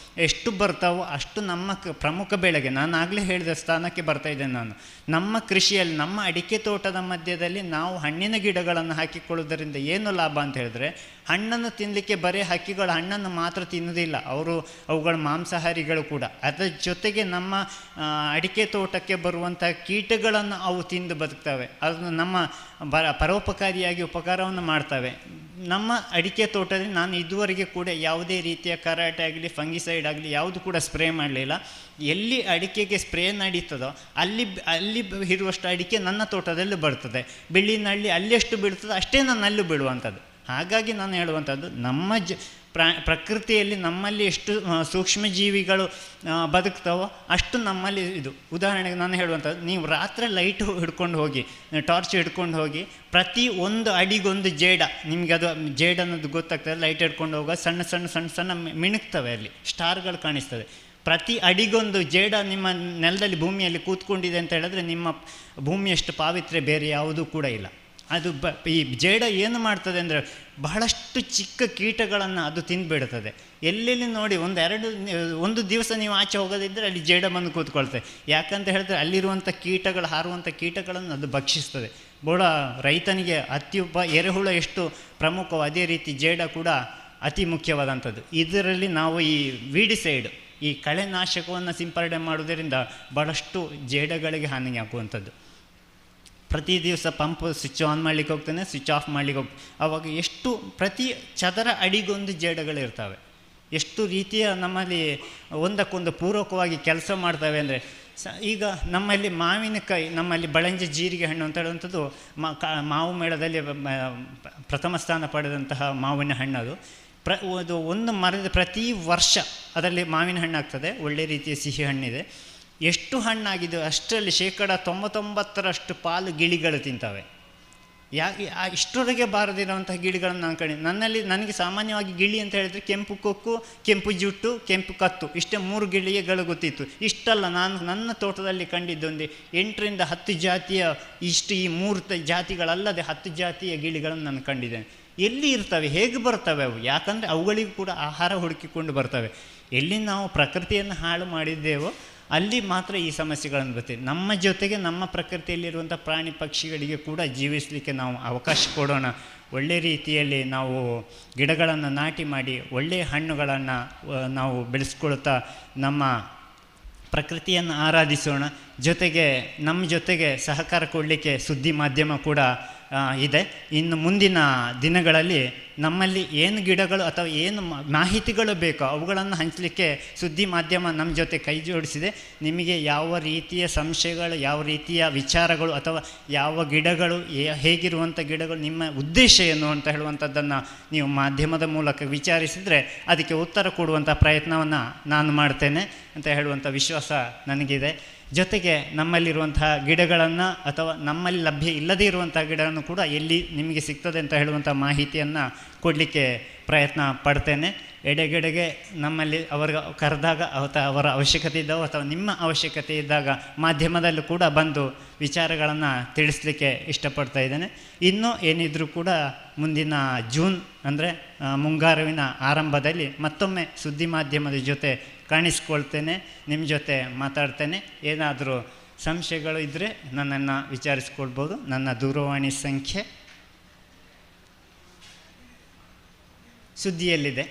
ಎಷ್ಟು ಬರ್ತಾವೋ ಅಷ್ಟು ನಮ್ಮ ಪ್ರಮುಖ ಬೆಳೆಗೆ, ನಾನು ಆಗಲೇ ಹೇಳಿದ ಸ್ಥಾನಕ್ಕೆ ಬರ್ತಾಯಿದ್ದೇನೆ ನಾನು. ನಮ್ಮ ಕೃಷಿಯಲ್ಲಿ, ನಮ್ಮ ಅಡಿಕೆ ತೋಟದ ಮಧ್ಯದಲ್ಲಿ ನಾವು ಹಣ್ಣಿನ ಗಿಡಗಳನ್ನು ಹಾಕಿಕೊಳ್ಳೋದರಿಂದ ಏನು ಲಾಭ ಅಂತ ಹೇಳಿದ್ರೆ, ಹಣ್ಣನ್ನು ತಿನ್ನಲಿಕ್ಕೆ ಬರೀ ಹಕ್ಕಿಗಳು ಹಣ್ಣನ್ನು ಮಾತ್ರ ತಿನ್ನೋದಿಲ್ಲ, ಅವುಗಳ ಮಾಂಸಾಹಾರಿಗಳು ಕೂಡ. ಅದರ ಜೊತೆಗೆ ನಮ್ಮ ಅಡಿಕೆ ತೋಟಕ್ಕೆ ಬರುವಂಥ ಕೀಟಗಳನ್ನು ಅವು ತಿಂದು ಬದುಕ್ತವೆ. ಅದು ನಮ್ಮ ಪರೋಪಕಾರಿಯಾಗಿ ಉಪಕಾರವನ್ನು ಮಾಡ್ತವೆ. ನಮ್ಮ ಅಡಿಕೆ ತೋಟದಲ್ಲಿ ನಾನು ಇದುವರೆಗೆ ಕೂಡ ಯಾವುದೇ ರೀತಿಯ ಕರಾಟೆ ಆಗಲಿ, ಫಂಗಿಸೈಡ್ ಆಗಲಿ ಯಾವುದು ಕೂಡ ಸ್ಪ್ರೇ ಮಾಡಲಿಲ್ಲ. ಎಲ್ಲಿ ಅಡಿಕೆಗೆ ಸ್ಪ್ರೇ ನಡೀತದೋ ಅಲ್ಲಿ ಇರುವಷ್ಟು ಅಡಿಕೆ ನನ್ನ ತೋಟದಲ್ಲಿ ಬರ್ತದೆ. ಬೆಳ್ಳಿನಳ್ಳಿ ಅಲ್ಲಿ ಎಷ್ಟು ಬೀಳ್ತದೋ ಅಷ್ಟೇ ನನ್ನಲ್ಲೂ ಬೀಳುವಂಥದ್ದು. ಹಾಗಾಗಿ ನಾನು ಹೇಳುವಂಥದ್ದು, ನಮ್ಮ ಪ್ರಕೃತಿಯಲ್ಲಿ ನಮ್ಮಲ್ಲಿ ಎಷ್ಟು ಸೂಕ್ಷ್ಮ ಜೀವಿಗಳು ಬದುಕ್ತಾವೋ ಅಷ್ಟು ನಮ್ಮಲ್ಲಿ ಇದು. ಉದಾಹರಣೆಗೆ ನಾನು ಹೇಳುವಂಥದ್ದು, ನೀವು ರಾತ್ರಿ ಲೈಟ್ ಹಿಡ್ಕೊಂಡು ಹೋಗಿ, ಟಾರ್ಚ್ ಹಿಡ್ಕೊಂಡು ಹೋಗಿ, ಪ್ರತಿ 1 ಅಡಿಗೊಂದು ಜೇಡ, ನಿಮಗೆ ಅದು ಜೇಡ ಅನ್ನೋದು ಗೊತ್ತಾಗ್ತದೆ. ಲೈಟ್ ಹಿಡ್ಕೊಂಡು ಹೋಗುವ ಸಣ್ಣ ಮಿಣುಕ್ತವೆ, ಅಲ್ಲಿ ಸ್ಟಾರ್ಗಳು ಕಾಣಿಸ್ತದೆ. ಪ್ರತಿ ಅಡಿಗೊಂದು ಜೇಡ ನಿಮ್ಮ ನೆಲದಲ್ಲಿ, ಭೂಮಿಯಲ್ಲಿ ಕೂತ್ಕೊಂಡಿದೆ ಅಂತ ಹೇಳಿದ್ರೆ ನಿಮ್ಮ ಭೂಮಿಯಷ್ಟು ಪಾವಿತ್ರ್ಯ ಬೇರೆ ಯಾವುದೂ ಕೂಡ ಇಲ್ಲ. ಅದು ಈ ಜೇಡ ಏನು ಮಾಡ್ತದೆ ಅಂದರೆ ಬಹಳಷ್ಟು ಚಿಕ್ಕ ಕೀಟಗಳನ್ನು ಅದು ತಿಂದುಬಿಡ್ತದೆ. ಎಲ್ಲೆಲ್ಲಿ ನೋಡಿ ಒಂದು ದಿವಸ ನೀವು ಆಚೆ ಹೋಗೋದಿದ್ದರೆ ಅಲ್ಲಿ ಜೇಡ ಬಂದು ಕೂತ್ಕೊಳ್ತದೆ. ಯಾಕಂತ ಹೇಳಿದ್ರೆ ಅಲ್ಲಿರುವಂಥ ಕೀಟಗಳು, ಹಾರುವಂಥ ಕೀಟಗಳನ್ನು ಅದು ಭಕ್ಷಿಸ್ತದೆ. ಬಹಳ ರೈತನಿಗೆ ಎರೆಹುಳ ಎಷ್ಟು ಪ್ರಮುಖವೋ ಅದೇ ರೀತಿ ಜೇಡ ಕೂಡ ಅತಿ ಮುಖ್ಯವಾದಂಥದ್ದು. ಇದರಲ್ಲಿ ನಾವು ಈ ವೀಡಿಸೈಡ್, ಈ ಕಳೆನಾಶಕವನ್ನು ಸಿಂಪರಣೆ ಮಾಡೋದರಿಂದ ಬಹಳಷ್ಟು ಜೇಡಗಳಿಗೆ ಹಾನಿಯಾಗುವಂಥದ್ದು. ಪ್ರತಿ ದಿವಸ ಪಂಪ್ ಸ್ವಿಚ್ ಆನ್ ಮಾಡಲಿಕ್ಕೆ ಹೋಗ್ತಾನೆ, ಸ್ವಿಚ್ ಆಫ್ ಮಾಡಲಿಕ್ಕೆ ಹೋಗ್ತಾನೆ. ಆವಾಗ ಎಷ್ಟು ಪ್ರತಿ ಚದರ ಅಡಿಗೊಂದು ಜೇಡಗಳಿರ್ತವೆ. ಎಷ್ಟು ರೀತಿಯ ನಮ್ಮಲ್ಲಿ ಒಂದಕ್ಕೊಂದು ಪೂರಕವಾಗಿ ಕೆಲಸ ಮಾಡ್ತವೆ ಅಂದರೆ, ಈಗ ನಮ್ಮಲ್ಲಿ ಮಾವಿನಕಾಯಿ, ನಮ್ಮಲ್ಲಿ ಬಳಂಜಿ ಜೀರಿಗೆ ಹಣ್ಣು ಅಂತ ಹೇಳುವಂಥದ್ದು ಮಾವು ಮೇಳದಲ್ಲಿ ಪ್ರಥಮ ಸ್ಥಾನ ಪಡೆದಂತಹ ಮಾವಿನ ಹಣ್ಣದು. ಒಂದು ಮರದ ಪ್ರತಿ ವರ್ಷ ಅದರಲ್ಲಿ ಮಾವಿನ ಹಣ್ಣು ಆಗ್ತದೆ, ಒಳ್ಳೆ ರೀತಿಯ ಸಿಹಿ ಹಣ್ಣಿದೆ. ಎಷ್ಟು ಹಣ್ಣಾಗಿದೆ ಅಷ್ಟರಲ್ಲಿ 99% ಪಾಲು ಗಿಳಿಗಳು ತಿಂತವೆ. ಇಷ್ಟರೊಳಗೆ ಬಾರದಿರುವಂತಹ ಗಿಳಿಗಳನ್ನು ನನಗೆ ಸಾಮಾನ್ಯವಾಗಿ ಗಿಳಿ ಅಂತ ಹೇಳಿದರೆ ಕೆಂಪು ಕೊಕ್ಕು, ಕೆಂಪು ಜುಟ್ಟು, ಕೆಂಪು ಕತ್ತು, ಇಷ್ಟೇ 3 ಗಿಳಿಗಳು ಗೊತ್ತಿತ್ತು. ಇಷ್ಟಲ್ಲ, ನಾನು ನನ್ನ ತೋಟದಲ್ಲಿ ಕಂಡಿದ್ದೊಂದು 8 ರಿಂದ 10 ಜಾತಿಯ ಈ 3 ಜಾತಿಗಳಲ್ಲದೆ 10 ಜಾತಿಯ ಗಿಳಿಗಳನ್ನು ನಾನು ಕಂಡಿದ್ದೇನೆ. ಎಲ್ಲಿ ಇರ್ತವೆ, ಹೇಗೆ ಬರ್ತವೆ ಅವು? ಯಾಕಂದರೆ ಅವುಗಳಿಗೂ ಕೂಡ ಆಹಾರ ಹುಡುಕಿಕೊಂಡು ಬರ್ತವೆ. ಎಲ್ಲಿ ನಾವು ಪ್ರಕೃತಿಯನ್ನು ಹಾಳು ಮಾಡಿದ್ದೇವೋ ಅಲ್ಲಿ ಮಾತ್ರ ಈ ಸಮಸ್ಯೆಗಳನ್ನು ಬರ್ತವೆ. ನಮ್ಮ ಜೊತೆಗೆ ನಮ್ಮ ಪ್ರಕೃತಿಯಲ್ಲಿರುವಂಥ ಪ್ರಾಣಿ ಪಕ್ಷಿಗಳಿಗೆ ಕೂಡ ಜೀವಿಸಲಿಕ್ಕೆ ನಾವು ಅವಕಾಶ ಕೊಡೋಣ. ಒಳ್ಳೆ ರೀತಿಯಲ್ಲಿ ನಾವು ಗಿಡಗಳನ್ನು ನಾಟಿ ಮಾಡಿ ಒಳ್ಳೆಯ ಹಣ್ಣುಗಳನ್ನು ನಾವು ಬೆಳೆಸ್ಕೊಳ್ತಾ ನಮ್ಮ ಪ್ರಕೃತಿಯನ್ನು ಆರಾಧಿಸೋಣ. ಜೊತೆಗೆ ನಮ್ಮ ಜೊತೆಗೆ ಸಹಕಾರ ಕೊಡಲಿಕ್ಕೆ ಸುದ್ದಿ ಮಾಧ್ಯಮ ಕೂಡ ಇದೆ. ಇನ್ನು ಮುಂದಿನ ದಿನಗಳಲ್ಲಿ ನಮ್ಮಲ್ಲಿ ಏನು ಗಿಡಗಳು ಅಥವಾ ಏನು ಮಾಹಿತಿಗಳು ಬೇಕೋ ಅವುಗಳನ್ನು ಹಂಚಲಿಕ್ಕೆ ಸುದ್ದಿ ಮಾಧ್ಯಮ ನಮ್ಮ ಜೊತೆ ಕೈ ಜೋಡಿಸಿದೆ. ನಿಮಗೆ ಯಾವ ರೀತಿಯ ಸಂಶಯಗಳು, ಯಾವ ರೀತಿಯ ವಿಚಾರಗಳು ಅಥವಾ ಯಾವ ಗಿಡಗಳು, ಹೇಗಿರುವಂಥ ಗಿಡಗಳು, ನಿಮ್ಮ ಉದ್ದೇಶ ಏನು ಅಂತ ಹೇಳುವಂಥದ್ದನ್ನು ನೀವು ಮಾಧ್ಯಮದ ಮೂಲಕ ವಿಚಾರಿಸಿದರೆ ಅದಕ್ಕೆ ಉತ್ತರ ಕೊಡುವಂಥ ಪ್ರಯತ್ನವನ್ನು ನಾನು ಮಾಡ್ತೇನೆ ಅಂತ ಹೇಳುವಂಥ ವಿಶ್ವಾಸ ನನಗಿದೆ. ಜೊತೆಗೆ ನಮ್ಮಲ್ಲಿರುವಂತಹ ಗಿಡಗಳನ್ನು ಅಥವಾ ನಮ್ಮಲ್ಲಿ ಲಭ್ಯ ಇಲ್ಲದೇ ಇರುವಂಥ ಗಿಡಗಳನ್ನು ಕೂಡ ಎಲ್ಲಿ ನಿಮಗೆ ಸಿಗ್ತದೆ ಅಂತ ಹೇಳುವಂಥ ಮಾಹಿತಿಯನ್ನು ಕೊಡಲಿಕ್ಕೆ ಪ್ರಯತ್ನ ಪಡ್ತೇನೆ. ಎಡೆಗೆಡೆಗೆ ನಮ್ಮಲ್ಲಿ ಅವ್ರಿಗೆ ಕರೆದಾಗ ಅಥವಾ ಅವರ ಅವಶ್ಯಕತೆ ಇದ್ದಾವೆ ಅಥವಾ ನಿಮ್ಮ ಅವಶ್ಯಕತೆ ಇದ್ದಾಗ ಮಾಧ್ಯಮದಲ್ಲೂ ಕೂಡ ಬಂದು ವಿಚಾರಗಳನ್ನು ತಿಳಿಸ್ಲಿಕ್ಕೆ ಇಷ್ಟಪಡ್ತಾ ಇದ್ದೇನೆ. ಇನ್ನೂ ಏನಿದ್ರೂ ಕೂಡ ಮುಂದಿನ ಜೂನ್ ಅಂದರೆ ಮುಂಗಾರುವಿನ ಆರಂಭದಲ್ಲಿ ಮತ್ತೊಮ್ಮೆ ಸುದ್ದಿ ಮಾಧ್ಯಮದ ಜೊತೆ ಕಾಣಿಸ್ಕೊಳ್ತೇನೆ, ನಿಮ್ಮ ಜೊತೆ ಮಾತಾಡ್ತೇನೆ. ಏನಾದರೂ ಸಂಶಯಗಳು ಇದ್ದರೆ ನನ್ನನ್ನು ವಿಚಾರಿಸ್ಕೊಳ್ಬೋದು. ನನ್ನ ದೂರವಾಣಿ ಸಂಖ್ಯೆ ಸುದ್ದಿಯಲ್ಲಿದೆ.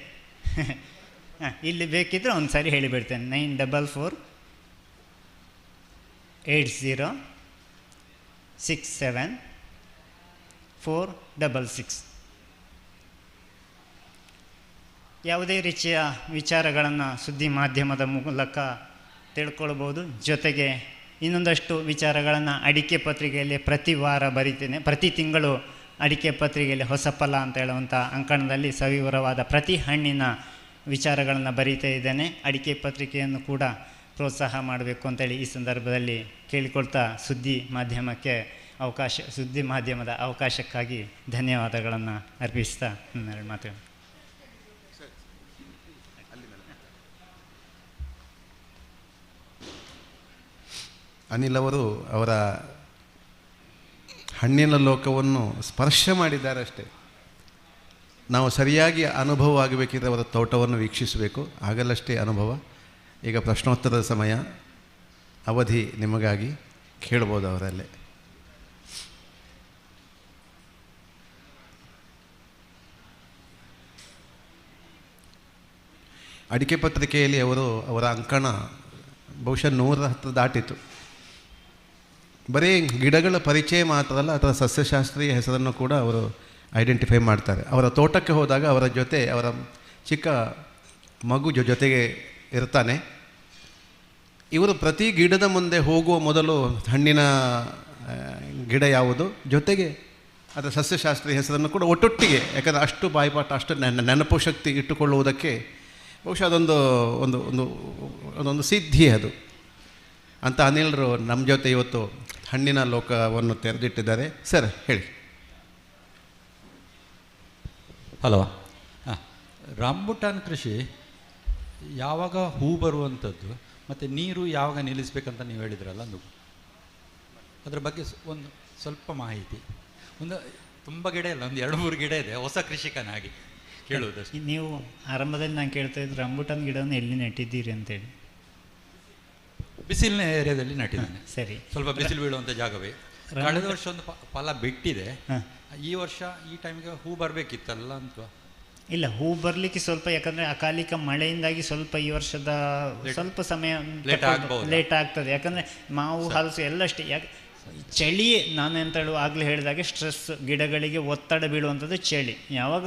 ಇಲ್ಲಿ ಬೇಕಿದ್ದರೆ ಒಂದು ಸಾರಿ ಹೇಳಿಬಿಡ್ತೇನೆ. 9448067466. ಯಾವುದೇ ರೀತಿಯ ವಿಚಾರಗಳನ್ನು ಸುದ್ದಿ ಮಾಧ್ಯಮದ ಮೂಲಕ ತಿಳ್ಕೊಳ್ಬೋದು. ಜೊತೆಗೆ ಇನ್ನೊಂದಷ್ಟು ವಿಚಾರಗಳನ್ನು ಅಡಿಕೆ ಪತ್ರಿಕೆಯಲ್ಲಿ ಪ್ರತಿ ವಾರ ಬರಿತೇನೆ. ಪ್ರತಿ ತಿಂಗಳು ಅಡಿಕೆ ಪತ್ರಿಕೆಯಲ್ಲಿ ಹೊಸ ಫಲ ಅಂತ ಹೇಳುವಂಥ ಅಂಕಣದಲ್ಲಿ ಸವಿವರವಾದ ಪ್ರತಿ ಹಣ್ಣಿನ ವಿಚಾರಗಳನ್ನು ಬರೀತಾ ಇದ್ದೇನೆ. ಅಡಿಕೆ ಪತ್ರಿಕೆಯನ್ನು ಕೂಡ ಪ್ರೋತ್ಸಾಹ ಮಾಡಬೇಕು ಅಂತೇಳಿ ಈ ಸಂದರ್ಭದಲ್ಲಿ ಕೇಳಿಕೊಳ್ತಾ ಸುದ್ದಿ ಮಾಧ್ಯಮದ ಅವಕಾಶಕ್ಕಾಗಿ ಧನ್ಯವಾದಗಳನ್ನು ಅರ್ಪಿಸ್ತಾ ನನ್ನೆರಡು ಮಾತು. ಅನಿಲ್ ಅವರು ಅವರ ಹಣ್ಣಿನ ಲೋಕವನ್ನು ಸ್ಪರ್ಶ ಮಾಡಿದ್ದಾರೆ ಅಷ್ಟೇ. ನಾವು ಸರಿಯಾಗಿ ಅನುಭವ ಆಗಬೇಕಿದ್ರೆ ಅವರ ತೋಟವನ್ನು ವೀಕ್ಷಿಸಬೇಕು, ಆಗಲಷ್ಟೇ ಅನುಭವ. ಈಗ ಪ್ರಶ್ನೋತ್ತರದ ಸಮಯ, ಅವಧಿ ನಿಮಗಾಗಿ ಕೇಳ್ಬೋದು ಅವರಲ್ಲೇ. ಅಡಿಕೆ ಪತ್ರಿಕೆಯಲ್ಲಿ ಅವರ ಅಂಕಣ ಬಹುಶಃ 110 ದಾಟಿತು. ಬರೀ ಗಿಡಗಳ ಪರಿಚಯ ಮಾತ್ರ ಅಲ್ಲ, ಅಥವಾ ಸಸ್ಯಶಾಸ್ತ್ರೀಯ ಹೆಸರನ್ನು ಕೂಡ ಅವರು ಐಡೆಂಟಿಫೈ ಮಾಡ್ತಾರೆ. ಅವರ ತೋಟಕ್ಕೆ ಹೋದಾಗ ಅವರ ಜೊತೆ ಅವರ ಚಿಕ್ಕ ಮಗು ಜೊತೆಗೆ ಇರ್ತಾನೆ. ಇವರು ಪ್ರತಿ ಗಿಡದ ಮುಂದೆ ಹೋಗುವ ಮೊದಲು ಹಣ್ಣಿನ ಗಿಡ ಯಾವುದು, ಜೊತೆಗೆ ಅದರ ಸಸ್ಯಶಾಸ್ತ್ರೀಯ ಹೆಸರನ್ನು ಕೂಡ ಒಟ್ಟೊಟ್ಟಿಗೆ, ಯಾಕಂದರೆ ಅಷ್ಟು ಬಾಯಿಪಾಠ, ಅಷ್ಟು ನೆನಪು ಶಕ್ತಿ ಇಟ್ಟುಕೊಳ್ಳುವುದಕ್ಕೆ ಬಹುಶಃ ಅದೊಂದು ಸಿದ್ಧಿ ಅದು ಅಂತ. ಅನಿಲ್ರು ನಮ್ಮ ಜೊತೆ ಇವತ್ತು ಹಣ್ಣಿನ ಲೋಕವನ್ನು ತೆರೆದಿಟ್ಟಿದ್ದಾರೆ. ಸರ್ ಹೇಳಿ. ಹಲೋ. ರಾಂಬುಟಾನ್ ಕೃಷಿ ಯಾವಾಗ ಹೂ ಬರುವಂಥದ್ದು ಮತ್ತು ನೀರು ಯಾವಾಗ ನಿಲ್ಲಿಸಬೇಕಂತ ನೀವು ಹೇಳಿದ್ರಲ್ಲ, ಅದರ ಬಗ್ಗೆ ಒಂದು ಸ್ವಲ್ಪ ಮಾಹಿತಿ. ತುಂಬ ಗಿಡ ಇಲ್ಲ, ಒಂದು 2-3 ಗಿಡ ಇದೆ, ಹೊಸ ಕೃಷಿಕನಾಗಿ ಕೇಳುವುದು. ನೀವು ಆರಂಭದಲ್ಲಿ ನಾನು ಕೇಳ್ತಾ ಇದ್ದು ರಾಂಬುಟಾನ್ ಗಿಡವನ್ನು ಎಲ್ಲಿ ನೆಟ್ಟಿದ್ದೀರಿ ಅಂತೇಳಿ. ಬಿಸಿಲಿನ ಏರಿಯಾದಲ್ಲಿ ನಟ್ಟಿದ್ದಾನೆ. ಸರಿ, ಸ್ವಲ್ಪ ಬಿಸಿಲು ಬೀಳುವಂಥ ಜಾಗವೇ. ಕಳೆದ ವರ್ಷ ಒಂದು ಫಲ ಬಿಟ್ಟಿದೆ. ಈ ವರ್ಷ ಈ ಟೈಮಿಗೆ ಹೂ ಬರಬೇಕಿತ್ತಲ್ಲ ಅಂತ. ಇಲ್ಲ, ಹೂ ಬರಲಿಕ್ಕೆ ಸ್ವಲ್ಪ, ಯಾಕಂದರೆ ಅಕಾಲಿಕ ಮಳೆಯಿಂದಾಗಿ ಸ್ವಲ್ಪ ಈ ವರ್ಷದ ಸ್ವಲ್ಪ ಸಮಯ ಲೇಟ್ ಆಗ್ತದೆ. ಯಾಕಂದರೆ ಮಾವು, ಹಲಸು ಎಲ್ಲ ಅಷ್ಟೇ. ಯಾಕೆ ಚಳಿ, ನಾನು ಎಂತ ಆಗಲೇ ಹೇಳಿದಾಗೆ ಸ್ಟ್ರೆಸ್, ಗಿಡಗಳಿಗೆ ಒತ್ತಡ ಬೀಳುವಂಥದ್ದು ಚಳಿ. ಯಾವಾಗ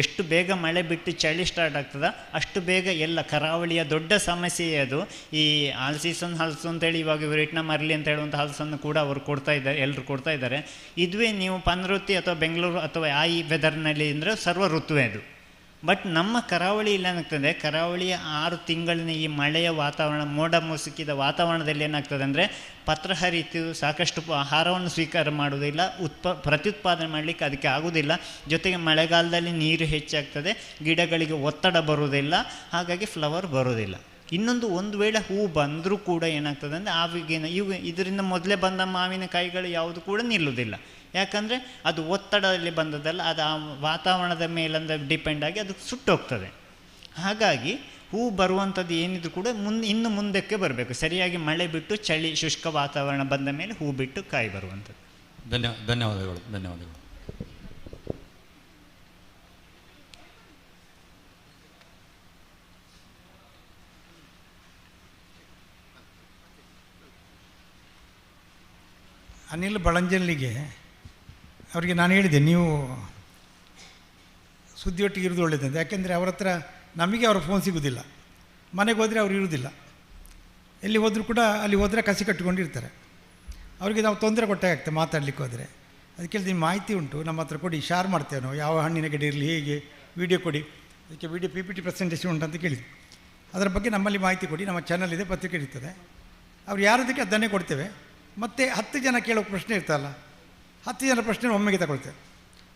ಎಷ್ಟು ಬೇಗ ಮಳೆ ಬಿಟ್ಟು ಚಳಿ ಸ್ಟಾರ್ಟ್ ಆಗ್ತದೆ ಅಷ್ಟು ಬೇಗ ಎಲ್ಲ ಕರಾವಳಿಯ ದೊಡ್ಡ ಸಮಸ್ಯೆ ಅದು. ಈ ಆಲ್ ಸೀಸನ್ ಹಲಸು ಅಂತೇಳಿ ಇವಾಗ ವಿಯೆಟ್ನಾಂ ಅರ್ಲಿ ಅಂತ ಹೇಳುವಂಥ ಹಲಸನ್ನು ಕೂಡ ಅವರು ಕೊಡ್ತಾ ಇದ್ದಾರೆ, ಎಲ್ಲರೂ ಕೊಡ್ತಾ ಇದ್ದಾರೆ. ಇದುವೇ ನೀವು ಪನರುತ್ತಿ ಅಥವಾ ಬೆಂಗಳೂರು ಅಥವಾ ಈ ವೆದರ್ನಲ್ಲಿ ಅಂದರೆ ಸರ್ವ ಋತುವೇ ಅದು. ಬಟ್ ನಮ್ಮ ಕರಾವಳಿಯಲ್ಲಿ ಏನಾಗ್ತದೆ, ಕರಾವಳಿಯ 6 ತಿಂಗಳಿನ ಈ ಮಳೆಯ ವಾತಾವರಣ, ಮೋಡ ಮುಸುಕಿದ ವಾತಾವರಣದಲ್ಲಿ ಏನಾಗ್ತದೆ ಅಂದರೆ ಪತ್ರ ಹರಿತು ಸಾಕಷ್ಟು ಆಹಾರವನ್ನು ಸ್ವೀಕಾರ ಮಾಡುವುದಿಲ್ಲ, ಪ್ರತ್ಯುತ್ಪಾದನೆ ಮಾಡಲಿಕ್ಕೆ ಅದಕ್ಕೆ ಆಗುವುದಿಲ್ಲ. ಜೊತೆಗೆ ಮಳೆಗಾಲದಲ್ಲಿ ನೀರು ಹೆಚ್ಚಾಗ್ತದೆ, ಗಿಡಗಳಿಗೆ ಒತ್ತಡ ಬರುವುದಿಲ್ಲ, ಹಾಗಾಗಿ ಫ್ಲವರ್ ಬರೋದಿಲ್ಲ. ಇನ್ನೊಂದು, ಒಂದು ವೇಳೆ ಹೂ ಬಂದರೂ ಕೂಡ ಏನಾಗ್ತದೆ ಅಂದರೆ ಆವಿಗೇನು ಇದರಿಂದ ಮೊದಲೇ ಬಂದ ಮಾವಿನಕಾಯಿಗಳು ಯಾವುದು ಕೂಡ ನಿಲ್ಲುವುದಿಲ್ಲ. ಯಾಕಂದರೆ ಅದು ಒತ್ತಡದಲ್ಲಿ ಬಂದದ್ದಲ್ಲ, ಅದು ಆ ವಾತಾವರಣದ ಮೇಲಂದ ಡಿಪೆಂಡ್ ಆಗಿ ಅದು ಸುಟ್ಟೋಗ್ತದೆ. ಹಾಗಾಗಿ ಹೂ ಬರುವಂಥದ್ದು ಏನಿದ್ರು ಕೂಡ ಇನ್ನು ಮುಂದಕ್ಕೆ ಬರಬೇಕು. ಸರಿಯಾಗಿ ಮಳೆ ಬಿಟ್ಟು ಚಳಿ ಶುಷ್ಕ ವಾತಾವರಣ ಬಂದ ಮೇಲೆ ಹೂ ಬಿಟ್ಟು ಕಾಯಿ ಬರುವಂಥದ್ದು. ಧನ್ಯವಾದಗಳು. ಧನ್ಯವಾದಗಳು. ಅನಿಲ್ ಬಳಂಜಲ್ಲಿಗೆ ಅವರಿಗೆ ನಾನು ಹೇಳಿದೆ, ನೀವು ಸುದ್ದಿಯೊಟ್ಟಿಗೆ ಇರೋದು ಒಳ್ಳೆಯದಂತ. ಯಾಕೆಂದರೆ ಅವ್ರ ಹತ್ರ ನಮಗೆ ಅವರ ಫೋನ್ ಸಿಗೋದಿಲ್ಲ, ಮನೆಗೆ ಹೋದರೆ ಅವ್ರು ಇರೋದಿಲ್ಲ. ಎಲ್ಲಿ ಹೋದರೂ ಕೂಡ ಅಲ್ಲಿ ಹೋದರೆ ಕಸಿ ಕಟ್ಟಿಕೊಂಡಿರ್ತಾರೆ. ಅವರಿಗೆ ನಾವು ತೊಂದರೆ ಕೊಟ್ಟಾಗ್ತದೆ ಮಾತಾಡಲಿಕ್ಕೆ ಹೋದರೆ. ಅದಕ್ಕೆ ನಿಮ್ಮ ಮಾಹಿತಿ ಉಂಟು, ನಮ್ಮ ಹತ್ರ ಕೊಡಿ, ಶೇರ್ ಮಾಡ್ತೇವೆ ನಾವು, ಯಾವ ಹಣ್ಣಿನ ಗಿಡ ಇರಲಿ, ಹೇಗೆ ವಿಡಿಯೋ ಕೊಡಿ, ಅದಕ್ಕೆ ವಿಡಿಯೋ PPT ಪ್ರೆಸೆಂಟೇಷನ್ ಉಂಟು ಅಂತ ಕೇಳಿದ್ವಿ. ಅದರ ಬಗ್ಗೆ ನಮ್ಮಲ್ಲಿ ಮಾಹಿತಿ ಕೊಡಿ, ನಮ್ಮ ಚಾನಲ್ ಇದೆ, ಪತ್ರಿಕೆ ಇರ್ತದೆ, ಅವ್ರು ಯಾರದಕ್ಕೆ ಅದನ್ನೇ ಕೊಡ್ತೇವೆ. ಮತ್ತು 10 ಜನ ಕೇಳೋ ಪ್ರಶ್ನೆ ಇರ್ತಲ್ಲ, 10 ಜನ ಪ್ರಶ್ನೆ ಒಮ್ಮೆಗೆ ತಗೊಳ್ತೇವೆ.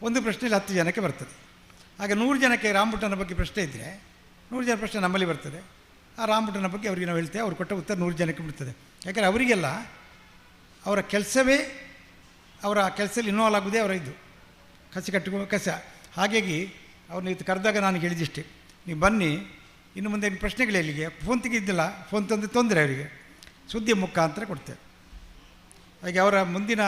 ಒಂದು ಪ್ರಶ್ನೆಯಲ್ಲಿ 10 ಜನಕ್ಕೆ ಬರ್ತದೆ. ಆಗ 100 ಜನಕ್ಕೆ ರಾಂಬುಟನ ಬಗ್ಗೆ ಪ್ರಶ್ನೆ ಇದ್ದರೆ 100 ಜನ ಪ್ರಶ್ನೆ ನಮ್ಮಲ್ಲಿ ಬರ್ತದೆ. ಆ ರಾಂಬುಟನ ಬಗ್ಗೆ ಅವರಿಗೆ ನಾವು ಹೇಳ್ತೇವೆ, ಅವ್ರು ಕೊಟ್ಟ ಉತ್ತರ 100 ಜನಕ್ಕೆ ಬಿಡ್ತದೆ. ಯಾಕಂದರೆ ಅವರಿಗೆಲ್ಲ ಅವರ ಕೆಲಸವೇ, ಅವರ ಕೆಲಸದಲ್ಲಿ ಇನ್ವಾಲ್ವ್ ಆಗೋದೇ ಅವರ ಇದು ಕಸಿ ಕಟ್ಟಿಕೊಂಡು ಕಸ. ಹಾಗಾಗಿ ಅವ್ರನ್ನ ಇದು ಕರೆದಾಗ ನಾನು ಹೇಳಿದಿಷ್ಟೇ, ನೀವು ಬನ್ನಿ, ಇನ್ನು ಮುಂದೆ ಪ್ರಶ್ನೆಗಳು ಎಲ್ಲಿಗೆ, ಫೋನ್ ತೆಗಿದ್ದಿಲ್ಲ, ಫೋನ್ ತೊಂದರೆ ಅವರಿಗೆ ಸುದ್ದಿ ಮುಖಾಂತರ ಕೊಡ್ತೇವೆ. ಹಾಗೆ ಅವರ ಮುಂದಿನ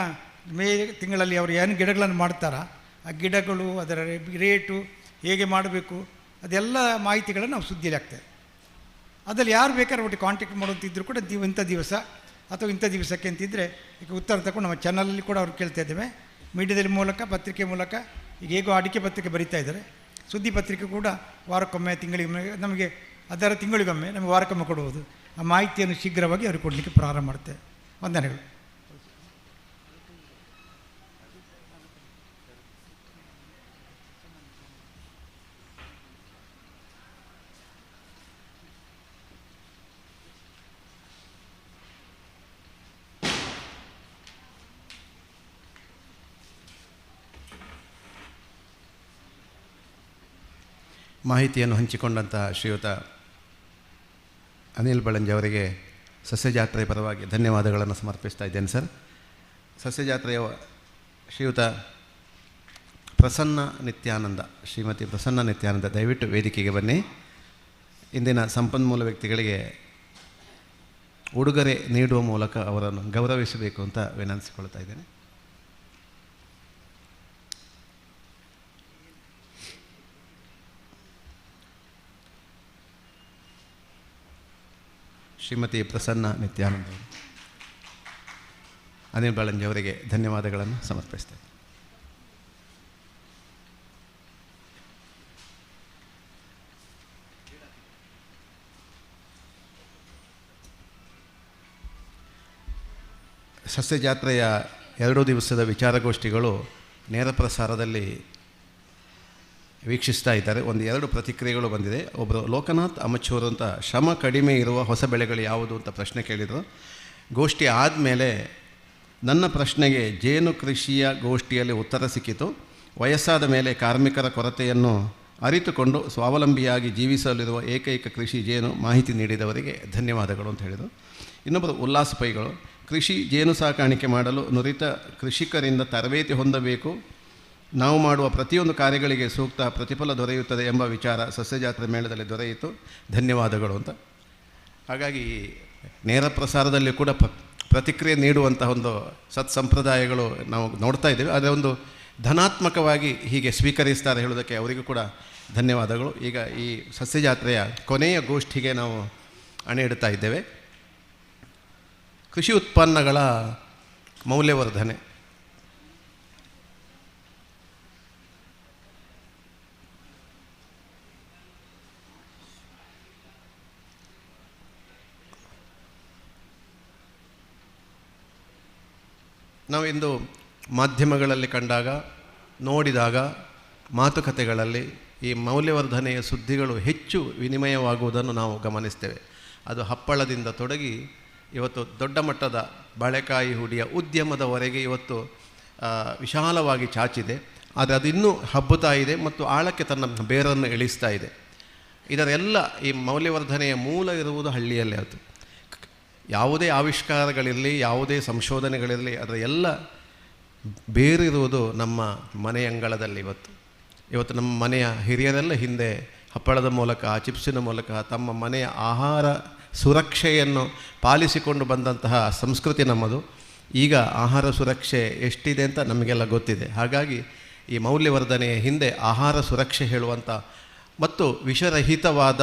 ಮೇ ತಿಂಗಳಲ್ಲಿ ಅವರು ಏನು ಗಿಡಗಳನ್ನು ಮಾಡ್ತಾರಾ, ಆ ಗಿಡಗಳು, ಅದರ ರೇಟು, ಹೇಗೆ ಮಾಡಬೇಕು, ಅದೆಲ್ಲ ಮಾಹಿತಿಗಳನ್ನು ನಾವು ಸುದ್ದಿಯಲ್ಲಿ ಆಗ್ತೇವೆ. ಅದರಲ್ಲಿ ಯಾರು ಬೇಕಾದ್ರೆ ಒಟ್ಟಿಗೆ ಕಾಂಟ್ಯಾಕ್ಟ್ ಮಾಡುವಂತಿದ್ರು ಕೂಡ ಇಂಥ ದಿವಸ ಅಥವಾ ಇಂಥ ದಿವಸಕ್ಕೆ ಅಂತಿದ್ದರೆ ಈಗ ಉತ್ತರ ತಗೊಂಡು ನಮ್ಮ ಚಾನಲಲ್ಲಿ ಕೂಡ ಅವ್ರು ಕೇಳ್ತಾ ಇದ್ದೇವೆ. ಮೀಡಿಯಾದಲ್ಲಿ ಮೂಲಕ, ಪತ್ರಿಕೆ ಮೂಲಕ, ಈಗ ಹೇಗೋ ಅಡಿಕೆ ಪತ್ರಿಕೆ ಬರೀತಾ ಇದ್ದಾರೆ, ಸುದ್ದಿ ಪತ್ರಿಕೆ ಕೂಡ ವಾರಕ್ಕೊಮ್ಮೆ, ತಿಂಗಳಿಗೊಮ್ಮೆ, ನಮಗೆ ಅದರ ತಿಂಗಳಿಗೊಮ್ಮೆ ನಮಗೆ ವಾರಕ್ಕೊಮ್ಮೆ ಕೊಡುವುದು. ಆ ಮಾಹಿತಿಯನ್ನು ಶೀಘ್ರವಾಗಿ ಅವ್ರಿಗೆ ಕೊಡಲಿಕ್ಕೆ ಪ್ರಾರಂಭ ಮಾಡ್ತೇವೆ. ವಂದನೆಗಳು. ಮಾಹಿತಿಯನ್ನು ಹಂಚಿಕೊಂಡಂಥ ಶ್ರೀಯುತ ಅನಿಲ್ ಬಳಂಜಿ ಅವರಿಗೆ ಸಸ್ಯಜಾತ್ರೆಯ ಪರವಾಗಿ ಧನ್ಯವಾದಗಳನ್ನು ಸಮರ್ಪಿಸ್ತಾ ಇದ್ದೇನೆ ಸರ್. ಸಸ್ಯಜಾತ್ರೆಯ ಶ್ರೀಯುತ ಪ್ರಸನ್ನ ನಿತ್ಯಾನಂದ, ಶ್ರೀಮತಿ ಪ್ರಸನ್ನ ನಿತ್ಯಾನಂದ, ದಯವಿಟ್ಟು ವೇದಿಕೆಗೆ ಬನ್ನಿ. ಇಂದಿನ ಸಂಪನ್ಮೂಲ ವ್ಯಕ್ತಿಗಳಿಗೆ ಉಡುಗೊರೆ ನೀಡುವ ಮೂಲಕ ಅವರನ್ನು ಗೌರವಿಸಬೇಕು ಅಂತ ವಿನಂತಿಸಿಕೊಳ್ತಾ ಇದ್ದೇನೆ. ಶ್ರೀಮತಿ ಪ್ರಸನ್ನ ನಿತ್ಯಾನಂದ ಅನಿಲ್ ಬಳಂಜಿ ಅವರಿಗೆ ಧನ್ಯವಾದಗಳನ್ನು ಸಮರ್ಪಿಸ್ತೇನೆ. ಸಸ್ಯಜಾತ್ರೆಯ 2 ದಿವಸದ ವಿಚಾರಗೋಷ್ಠಿಗಳು ನೇರ ಪ್ರಸಾರದಲ್ಲಿ ವೀಕ್ಷಿಸ್ತಾ ಇದ್ದಾರೆ. 2 ಪ್ರತಿಕ್ರಿಯೆಗಳು ಬಂದಿದೆ. ಒಬ್ಬರು ಲೋಕನಾಥ್ ಅಮಚೂರು ಅಂತ, ಶ್ರಮ ಕಡಿಮೆ ಇರುವ ಹೊಸ ಬೆಳೆಗಳು ಯಾವುದು ಅಂತ ಪ್ರಶ್ನೆ ಕೇಳಿದರು. ಗೋಷ್ಠಿ ಆದಮೇಲೆ ನನ್ನ ಪ್ರಶ್ನೆಗೆ ಜೇನು ಕೃಷಿಯ ಗೋಷ್ಠಿಯಲ್ಲಿ ಉತ್ತರ ಸಿಕ್ಕಿತು. ವಯಸ್ಸಾದ ಮೇಲೆ ಕಾರ್ಮಿಕರ ಕೊರತೆಯನ್ನು ಅರಿತುಕೊಂಡು ಸ್ವಾವಲಂಬಿಯಾಗಿ ಜೀವಿಸಲಿರುವ ಏಕೈಕ ಕೃಷಿ ಜೇನು. ಮಾಹಿತಿ ನೀಡಿದವರಿಗೆ ಧನ್ಯವಾದಗಳು ಅಂತ ಹೇಳಿದರು. ಇನ್ನೊಬ್ಬರು ಉಲ್ಲಾಸ ಪೈಗಳು, ಕೃಷಿ ಜೇನು ಸಾಕಾಣಿಕೆ ಮಾಡಲು ನುರಿತ ಕೃಷಿಕರಿಂದ ತರಬೇತಿ ಹೊಂದಬೇಕು. ನಾವು ಮಾಡುವ ಪ್ರತಿಯೊಂದು ಕಾರ್ಯಗಳಿಗೆ ಸೂಕ್ತ ಪ್ರತಿಫಲ ದೊರೆಯುತ್ತದೆ ಎಂಬ ವಿಚಾರ ಸಸ್ಯಜಾತ್ರೆ ಮೇಳದಲ್ಲಿ ದೊರೆಯಿತು. ಧನ್ಯವಾದಗಳು ಅಂತ. ಹಾಗಾಗಿ ನೇರ ಪ್ರಸಾರದಲ್ಲಿ ಕೂಡ ಪ್ರತಿಕ್ರಿಯೆ ನೀಡುವಂತಹ ಒಂದು ಸತ್ಸಂಪ್ರದಾಯಗಳು ನಾವು ನೋಡ್ತಾ ಇದ್ದೇವೆ. ಆದರೆ ಒಂದು ಧನಾತ್ಮಕವಾಗಿ ಹೀಗೆ ಸ್ವೀಕರಿಸ್ತಾರೆ ಹೇಳೋದಕ್ಕೆ ಅವರಿಗೂ ಕೂಡ ಧನ್ಯವಾದಗಳು. ಈಗ ಈ ಸಸ್ಯಜಾತ್ರೆಯ ಕೊನೆಯ ಗೋಷ್ಠಿಗೆ ನಾವು ಅಣೆ ಇಡ್ತಾ ಇದ್ದೇವೆ. ಕೃಷಿ ಉತ್ಪನ್ನಗಳ ಮೌಲ್ಯವರ್ಧನೆ. ನಾವು ಇಂದು ಮಾಧ್ಯಮಗಳಲ್ಲಿ ಕಂಡಾಗ, ನೋಡಿದಾಗ, ಮಾತುಕತೆಗಳಲ್ಲಿ ಈ ಮೌಲ್ಯವರ್ಧನೆಯ ಸುದ್ದಿಗಳು ಹೆಚ್ಚು ವಿನಿಮಯವಾಗುವುದನ್ನು ನಾವು ಗಮನಿಸ್ತೇವೆ. ಅದು ಹಪ್ಪಳದಿಂದ ತೊಡಗಿ ಇವತ್ತು ದೊಡ್ಡ ಮಟ್ಟದ ಬಾಳೆಕಾಯಿ ಹುಡಿಯ ಉದ್ಯಮದವರೆಗೆ ಇವತ್ತು ವಿಶಾಲವಾಗಿ ಚಾಚಿದೆ. ಆದರೆ ಅದು ಇನ್ನೂ ಹಬ್ಬುತ್ತಾ ಇದೆ ಮತ್ತು ಆಳಕ್ಕೆ ತನ್ನ ಬೇರನ್ನು ಇಳಿಸ್ತಾ ಇದೆ. ಇದರೆಲ್ಲ ಈ ಮೌಲ್ಯವರ್ಧನೆಯ ಮೂಲ ಇರುವುದು ಹಳ್ಳಿಯಲ್ಲೇ. ಅದು ಯಾವುದೇ ಆವಿಷ್ಕಾರಗಳಿರಲಿ, ಯಾವುದೇ ಸಂಶೋಧನೆಗಳಿರಲಿ, ಅದರ ಎಲ್ಲ ಬೇರಿರುವುದು ನಮ್ಮ ಮನೆಯಂಗಳದಲ್ಲಿ. ಇವತ್ತು ನಮ್ಮ ಮನೆಯ ಹಿರಿಯರೆಲ್ಲ ಹಿಂದೆ ಹಪ್ಪಳದ ಮೂಲಕ, ಚಿಪ್ಸಿನ ಮೂಲಕ ತಮ್ಮ ಮನೆಯ ಆಹಾರ ಸುರಕ್ಷೆಯನ್ನು ಪಾಲಿಸಿಕೊಂಡು ಬಂದಂತಹ ಸಂಸ್ಕೃತಿ ನಮ್ಮದು. ಈಗ ಆಹಾರ ಸುರಕ್ಷೆ ಎಷ್ಟಿದೆ ಅಂತ ನಮಗೆಲ್ಲ ಗೊತ್ತಿದೆ. ಹಾಗಾಗಿ ಈ ಮೌಲ್ಯವರ್ಧನೆಯ ಹಿಂದೆ ಆಹಾರ ಸುರಕ್ಷೆ ಹೇಳುವಂಥ ಮತ್ತು ವಿಷರಹಿತವಾದ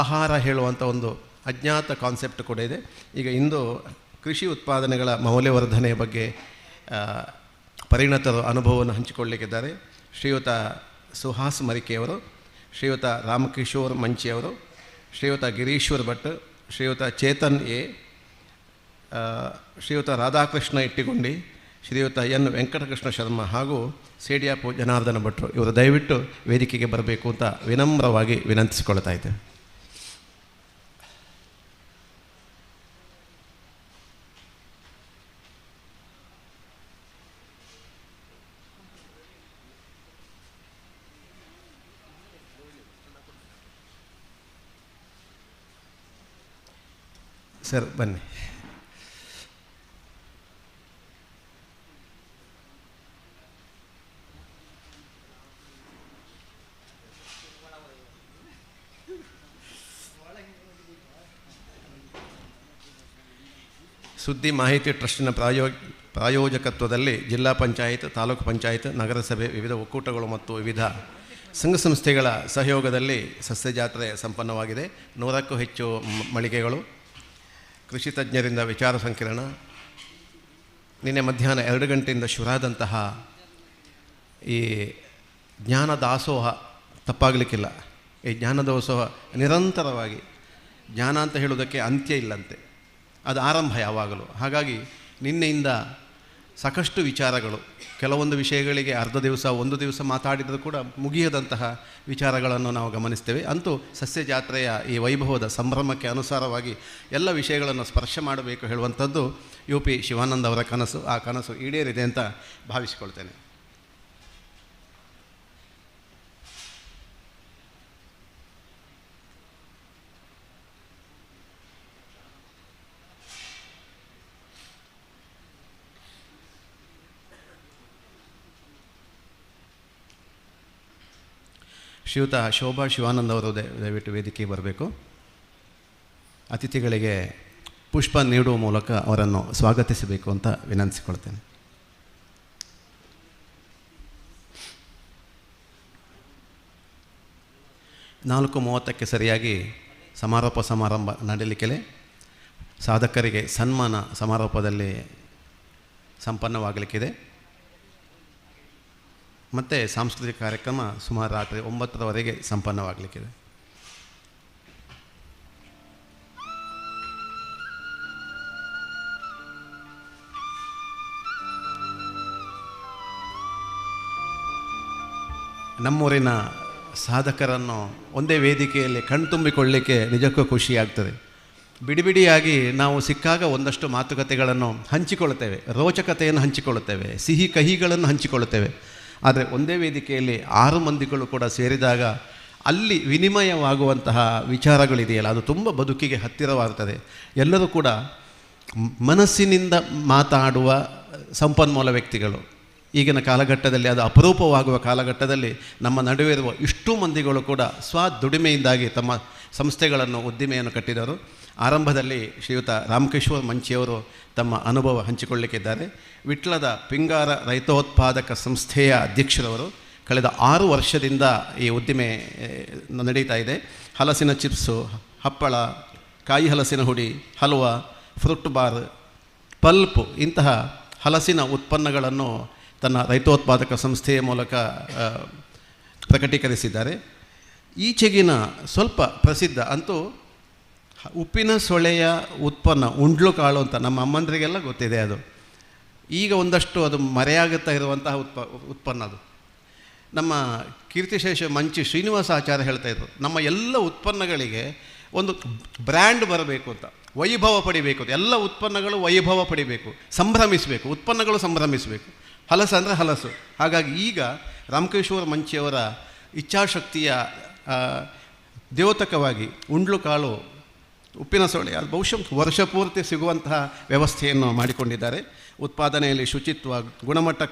ಆಹಾರ ಹೇಳುವಂಥ ಒಂದು ಅಜ್ಞಾತ ಕಾನ್ಸೆಪ್ಟ್ ಕೂಡ ಇದೆ. ಈಗ ಇಂದು ಕೃಷಿ ಉತ್ಪಾದನೆಗಳ ಮೌಲ್ಯವರ್ಧನೆಯ ಬಗ್ಗೆ ಪರಿಣತರು ಅನುಭವವನ್ನು ಹಂಚಿಕೊಳ್ಳಲಿಕ್ಕಿದ್ದಾರೆ. ಶ್ರೀಯುತ ಸುಹಾಸ್ ಮರಿಕೆಯವರು, ಶ್ರೀಯುತ ರಾಮಕಿಶೋರ್ ಮಂಚಿಯವರು, ಶ್ರೀಯುತ ಗಿರೀಶ್ವರ್ ಭಟ್, ಶ್ರೀಯುತ ಚೇತನ್ ಎ, ಶ್ರೀಯುತ ರಾಧಾಕೃಷ್ಣ ಇಟ್ಟಿಗೊಂಡಿ, ಶ್ರೀಯುತ ಎನ್ ವೆಂಕಟಕೃಷ್ಣ ಶರ್ಮಾ ಹಾಗೂ ಸೇಡಿಯಾಪು ಜನಾರ್ದನ ಭಟ್ರು ಇವರು ದಯವಿಟ್ಟು ವೇದಿಕೆಗೆ ಬರಬೇಕು ಅಂತ ವಿನಮ್ರವಾಗಿ ವಿನಂತಿಸಿಕೊಳ್ತಾ ಇದ್ದೇವೆ. ಸರ್ ಬನ್ನಿ. ಸುದ್ದಿ ಮಾಹಿತಿ ಟ್ರಸ್ಟಿನ ಪ್ರಾಯೋಜಕತ್ವದಲ್ಲಿ ಜಿಲ್ಲಾ ಪಂಚಾಯತ್, ತಾಲೂಕು ಪಂಚಾಯತ್, ನಗರಸಭೆ, ವಿವಿಧ ಒಕ್ಕೂಟಗಳು ಮತ್ತು ವಿವಿಧ ಸಂಘ ಸಂಸ್ಥೆಗಳ ಸಹಯೋಗದಲ್ಲಿ ಸಸ್ಯ ಜಾತ್ರೆ ಸಂಪನ್ನವಾಗಿದೆ. 100ಕ್ಕೂ ಹೆಚ್ಚು ಮಳಿಗೆಗಳು, ಕೃಷಿ ತಜ್ಞರಿಂದ ವಿಚಾರ ಸಂಕಿರಣ, ನಿನ್ನೆ ಮಧ್ಯಾಹ್ನ 2 ಗಂಟೆಯಿಂದ ಶುರುವಾದಂತಹ ಈ ಜ್ಞಾನ ದಾಸೋಹ ತಪ್ಪಾಗಲಿಕ್ಕಿಲ್ಲ. ಈ ಜ್ಞಾನ ದಾಸೋಹ ನಿರಂತರವಾಗಿ, ಜ್ಞಾನ ಅಂತ ಹೇಳೋದಕ್ಕೆ ಅಂತ್ಯ ಇಲ್ಲಂತೆ, ಅದು ಆರಂಭ ಯಾವಾಗಲೂ. ಹಾಗಾಗಿ ನಿನ್ನೆಯಿಂದ ಸಾಕಷ್ಟು ವಿಚಾರಗಳು, ಕೆಲವೊಂದು ವಿಷಯಗಳಿಗೆ ಅರ್ಧ ದಿವಸ, 1 ದಿವಸ ಮಾತಾಡಿದರೂ ಕೂಡ ಮುಗಿಯದಂತಹ ವಿಚಾರಗಳನ್ನು ನಾವು ಗಮನಿಸ್ತೇವೆ. ಅಂತೂ ಸಸ್ಯ ಜಾತ್ರೆಯ ಈ ವೈಭವದ ಸಂಭ್ರಮಕ್ಕೆ ಅನುಸಾರವಾಗಿ ಎಲ್ಲ ವಿಷಯಗಳನ್ನು ಸ್ಪರ್ಶ ಮಾಡಬೇಕು ಹೇಳುವಂಥದ್ದು UP ಶಿವಾನಂದ ಅವರ ಕನಸು. ಆ ಕನಸು ಈಡೇರಿದೆ ಅಂತ ಭಾವಿಸಿಕೊಳ್ತೇನೆ. ಶ್ರೀಯುತ ಶೋಭಾ ಶಿವಾನಂದ ಅವರು ದಯವಿಟ್ಟು ವೇದಿಕೆಗೆ ಬರಬೇಕು. ಅತಿಥಿಗಳಿಗೆ ಪುಷ್ಪ ನೀಡುವ ಮೂಲಕ ಅವರನ್ನು ಸ್ವಾಗತಿಸಬೇಕು ಅಂತ ವಿನಂತಿಸಿಕೊಳ್ತೇನೆ. ನಾಲ್ಕು 30ಕ್ಕೆ ಸರಿಯಾಗಿ ಸಮಾರಂಭ ನಡೆಯಲಿಕ್ಕಿದೆ. ಸಾಧಕರಿಗೆ ಸನ್ಮಾನ ಸಮಾರೋಪದಲ್ಲಿ ಸಂಪನ್ನವಾಗಲಿಕ್ಕಿದೆ. ಮತ್ತು ಸಾಂಸ್ಕೃತಿಕ ಕಾರ್ಯಕ್ರಮ ಸುಮಾರು ರಾತ್ರಿ 9ರವರೆಗೆ ಸಂಪನ್ನವಾಗಲಿಕ್ಕಿದೆ. ನಮ್ಮೂರಿನ ಸಾಧಕರನ್ನು ಒಂದೇ ವೇದಿಕೆಯಲ್ಲಿ ಕಣ್ತುಂಬಿಕೊಳ್ಳಲಿಕ್ಕೆ ನಿಜಕ್ಕೂ ಖುಷಿಯಾಗ್ತದೆ. ಬಿಡಿಬಿಡಿಯಾಗಿ ನಾವು ಸಿಕ್ಕಾಗ ಒಂದಷ್ಟು ಮಾತುಕತೆಗಳನ್ನು ಹಂಚಿಕೊಳ್ಳುತ್ತೇವೆ, ರೋಚಕತೆಯನ್ನು ಹಂಚಿಕೊಳ್ಳುತ್ತೇವೆ, ಸಿಹಿ ಕಹಿಗಳನ್ನು ಹಂಚಿಕೊಳ್ಳುತ್ತೇವೆ. ಆದರೆ ಒಂದೇ ವೇದಿಕೆಯಲ್ಲಿ 6 ಮಂದಿಗಳು ಕೂಡ ಸೇರಿದಾಗ ಅಲ್ಲಿ ವಿನಿಮಯವಾಗುವಂತಹ ವಿಚಾರಗಳಿದೆಯಲ್ಲ, ಅದು ತುಂಬ ಬದುಕಿಗೆ ಹತ್ತಿರವಾಗುತ್ತದೆ. ಎಲ್ಲರೂ ಕೂಡ ಮನಸ್ಸಿನಿಂದ ಮಾತಾಡುವ ಸಂಪನ್ಮೂಲ ವ್ಯಕ್ತಿಗಳು. ಈಗಿನ ಕಾಲಘಟ್ಟದಲ್ಲಿ ಅದು ಅಪರೂಪವಾಗುವ ಕಾಲಘಟ್ಟದಲ್ಲಿ ನಮ್ಮ ನಡುವೆ ಇರುವ ಇಷ್ಟು ಮಂದಿಗಳು ಕೂಡ ಸ್ವದುಡಿಮೆಯಿಂದಾಗಿ ತಮ್ಮ ಸಂಸ್ಥೆಗಳನ್ನು, ಉದ್ದಿಮೆಯನ್ನು ಕಟ್ಟಿದವರು. ಆರಂಭದಲ್ಲಿ ಶ್ರೀಯುತ ರಾಮಕಿಶೋರ್ ಮಂಚಿಯವರು ತಮ್ಮ ಅನುಭವ ಹಂಚಿಕೊಳ್ಳಲಿಕ್ಕಿದ್ದಾರೆ. ವಿಟ್ಲದ ಪಿಂಗಾರ ರೈತೋತ್ಪಾದಕ ಸಂಸ್ಥೆಯ ಅಧ್ಯಕ್ಷರವರು. ಕಳೆದ 6 ವರ್ಷದಿಂದ ಈ ಉದ್ದಿಮೆ ನಡೀತಾ ಇದೆ. ಹಲಸಿನ ಚಿಪ್ಸು, ಹಪ್ಪಳ, ಕಾಯಿ ಹಲಸಿನ ಹುಡಿ, ಹಲ್ವಾ, ಫ್ರೂಟ್ ಬಾರ್, ಪಲ್ಪು ಇಂತಹ ಹಲಸಿನ ಉತ್ಪನ್ನಗಳನ್ನು ತನ್ನ ರೈತೋತ್ಪಾದಕ ಸಂಸ್ಥೆಯ ಮೂಲಕ ಪ್ರಕಟೀಕರಿಸಿದ್ದಾರೆ. ಈಚೆಗಿನ ಸ್ವಲ್ಪ ಪ್ರಸಿದ್ಧ ಅಂತೂ ಉಪ್ಪಿನ ಸೊಳೆಯ ಉತ್ಪನ್ನ ಉಂಡ್ಲು ಕಾಳು ಅಂತ ನಮ್ಮ ಅಮ್ಮಂದರಿಗೆಲ್ಲ ಗೊತ್ತಿದೆ. ಅದು ಈಗ ಒಂದಷ್ಟು ಅದು ಮರೆಯಾಗುತ್ತಾ ಇರುವಂತಹ ಉತ್ಪನ್ನ ಅದು. ನಮ್ಮ ಕೀರ್ತಿಶೇಷ ಮಂಚಿ ಶ್ರೀನಿವಾಸ ಆಚಾರ್ಯ ಹೇಳ್ತಾಯಿದ್ರು, ನಮ್ಮ ಎಲ್ಲ ಉತ್ಪನ್ನಗಳಿಗೆ ಒಂದು ಬ್ರ್ಯಾಂಡ್ ಬರಬೇಕು ಅಂತ, ವೈಭವ ಪಡಿಬೇಕು ಅಂತ. ಎಲ್ಲ ಉತ್ಪನ್ನಗಳು ವೈಭವ ಪಡಿಬೇಕು, ಸಂಭ್ರಮಿಸಬೇಕು, ಉತ್ಪನ್ನಗಳು ಸಂಭ್ರಮಿಸಬೇಕು. ಹಲಸು ಅಂದರೆ ಹಲಸು. ಹಾಗಾಗಿ ಈಗ ರಾಮಕಿಶೋರ್ ಮಂಚಿಯವರ ಇಚ್ಛಾಶಕ್ತಿಯ ದ್ಯೋತಕವಾಗಿ ಉಂಡ್ಲು ಕಾಳು ಉಪ್ಪಿನ ಸೊಳ್ಳೆ ಅದು ಬಹುಶಃ ವರ್ಷ ಪೂರ್ತಿ ಸಿಗುವಂತಹ ವ್ಯವಸ್ಥೆಯನ್ನು ಮಾಡಿಕೊಂಡಿದ್ದಾರೆ. ಉತ್ಪಾದನೆಯಲ್ಲಿ ಶುಚಿತ್ವ, ಗುಣಮಟ್ಟ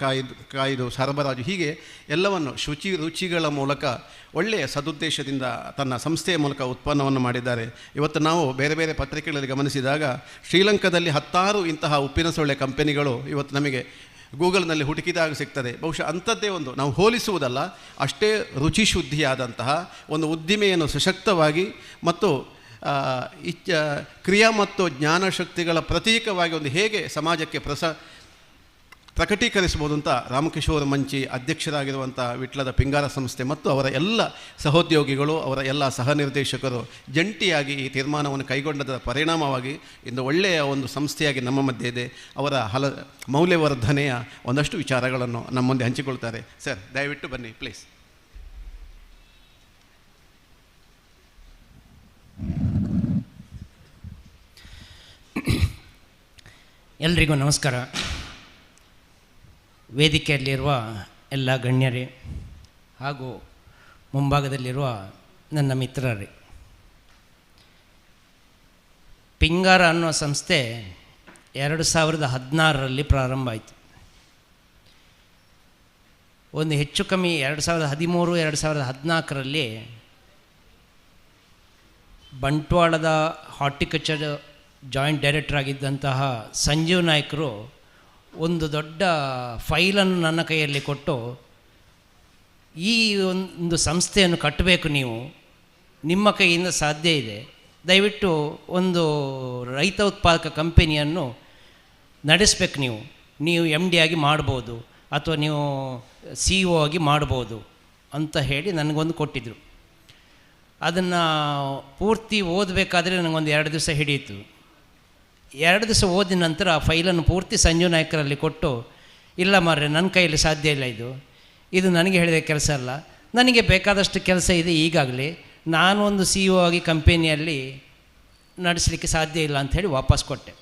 ಕಾಯ್ದು ಸರಬರಾಜು, ಹೀಗೆ ಎಲ್ಲವನ್ನು ರುಚಿಗಳ ಮೂಲಕ ಒಳ್ಳೆಯ ಸದುದ್ದೇಶದಿಂದ ತನ್ನ ಸಂಸ್ಥೆಯ ಮೂಲಕ ಉತ್ಪನ್ನವನ್ನು ಮಾಡಿದ್ದಾರೆ. ಇವತ್ತು ನಾವು ಬೇರೆ ಬೇರೆ ಪತ್ರಿಕೆಗಳಲ್ಲಿ ಗಮನಿಸಿದಾಗ ಶ್ರೀಲಂಕಾದಲ್ಲಿ 10 ಇಂತಹ ಉಪ್ಪಿನ ಸೊಳ್ಳೆ ಕಂಪನಿಗಳು ಇವತ್ತು ನಮಗೆ ಗೂಗಲ್ನಲ್ಲಿ ಹುಡುಕಿದಾಗ ಸಿಗ್ತದೆ. ಬಹುಶಃ ಅಂಥದ್ದೇ ಒಂದು, ನಾವು ಹೋಲಿಸುವುದಲ್ಲ, ಅಷ್ಟೇ ರುಚಿ ಶುದ್ಧಿಯಾದಂತಹ ಒಂದು ಉದ್ದಿಮೆಯನ್ನು ಸಶಕ್ತವಾಗಿ ಮತ್ತು ಕ್ರಿಯಾ ಮತ್ತು ಜ್ಞಾನಶಕ್ತಿಗಳ ಪ್ರತೀಕವಾಗಿ ಒಂದು ಹೇಗೆ ಸಮಾಜಕ್ಕೆ ಪ್ರಕಟೀಕರಿಸ್ಬೋದು ಅಂತ ರಾಮಕಿಶೋರ್ ಮಂಚಿ ಅಧ್ಯಕ್ಷರಾಗಿರುವಂಥ ವಿಟ್ಲದ ಪಿಂಗಾರ ಸಂಸ್ಥೆ ಮತ್ತು ಅವರ ಎಲ್ಲ ಸಹೋದ್ಯೋಗಿಗಳು, ಅವರ ಎಲ್ಲ ಸಹ ನಿರ್ದೇಶಕರು ಜಂಟಿಯಾಗಿ ಈ ತೀರ್ಮಾನವನ್ನು ಕೈಗೊಂಡದ ಪರಿಣಾಮವಾಗಿ ಇಂದು ಒಳ್ಳೆಯ ಒಂದು ಸಂಸ್ಥೆಯಾಗಿ ನಮ್ಮ ಮಧ್ಯೆ ಇದೆ. ಅವರ ಮೌಲ್ಯವರ್ಧನೆಯ ಒಂದಷ್ಟು ವಿಚಾರಗಳನ್ನು ನಮ್ಮ ಮುಂದೆ ಹಂಚಿಕೊಳ್ತಾರೆ. ಸರ್, ದಯವಿಟ್ಟು ಬನ್ನಿ ಪ್ಲೀಸ್. ಎಲ್ರಿಗೂ ನಮಸ್ಕಾರ. ವೇದಿಕೆಯಲ್ಲಿರುವ ಎಲ್ಲ ಗಣ್ಯರೇ ಹಾಗೂ ಮುಂಭಾಗದಲ್ಲಿರುವ ನನ್ನ ಮಿತ್ರರೇ, ಪಿಂಗಾರ ಅನ್ನೋ ಸಂಸ್ಥೆ 2016ರಲ್ಲಿ ಪ್ರಾರಂಭ ಆಯಿತು. ಒಂದು ಹೆಚ್ಚು ಕಮ್ಮಿ 2013-2014ರಲ್ಲಿ ಬಂಟ್ವಾಳದ ಹಾರ್ಟಿಕಲ್ಚರ್ ಜಾಯಿಂಟ್ ಡೈರೆಕ್ಟರ್ ಆಗಿದ್ದಂತಹ ಸಂಜೀವ್ ನಾಯ್ಕರು ಒಂದು ದೊಡ್ಡ ಫೈಲನ್ನು ನನ್ನ ಕೈಯಲ್ಲಿ ಕೊಟ್ಟು, ಈ ಒಂದು ಸಂಸ್ಥೆಯನ್ನು ಕಟ್ಟಬೇಕು, ನೀವು ನಿಮ್ಮ ಕೈಯಿಂದ ಸಾಧ್ಯ ಇದೆ, ದಯವಿಟ್ಟು ಒಂದು ರೈತ ಉತ್ಪಾದಕ ಕಂಪನಿಯನ್ನು ನಡೆಸಬೇಕು, ನೀವು MD ಆಗಿ ಮಾಡ್ಬೋದು ಅಥವಾ ನೀವು CEO ಆಗಿ ಮಾಡ್ಬೋದು ಅಂತ ಹೇಳಿ ನನಗೊಂದು ಕೊಟ್ಟಿದ್ದರು. ಅದನ್ನು ಪೂರ್ತಿ ಓದಬೇಕಾದ್ರೆ ನನಗೊಂದು 2 ದಿವಸ ಹಿಡಿಯಿತು. 2 ದಿವಸ ಓದಿದ ನಂತರ ಆ ಫೈಲನ್ನು ಪೂರ್ತಿ ಸಂಜೀವ್ ನಾಯ್ಕರಲ್ಲಿ ಕೊಟ್ಟು, ಇಲ್ಲ ಮಾರ್ರೆ, ನನ್ನ ಕೈಯಲ್ಲಿ ಸಾಧ್ಯ ಇಲ್ಲ, ಇದು ನನಗೆ ಹೇಳಿದ ಕೆಲಸ ಅಲ್ಲ, ನನಗೆ ಬೇಕಾದಷ್ಟು ಕೆಲಸ ಇದೆ, ಈಗಾಗಲೇ ನಾನು ಒಂದು CEO ಆಗಿ ಕಂಪನಿಯಲ್ಲಿ ನಡೆಸಲಿಕ್ಕೆ ಸಾಧ್ಯ ಇಲ್ಲ ಅಂಥೇಳಿ ವಾಪಸ್ ಕೊಟ್ಟೆ.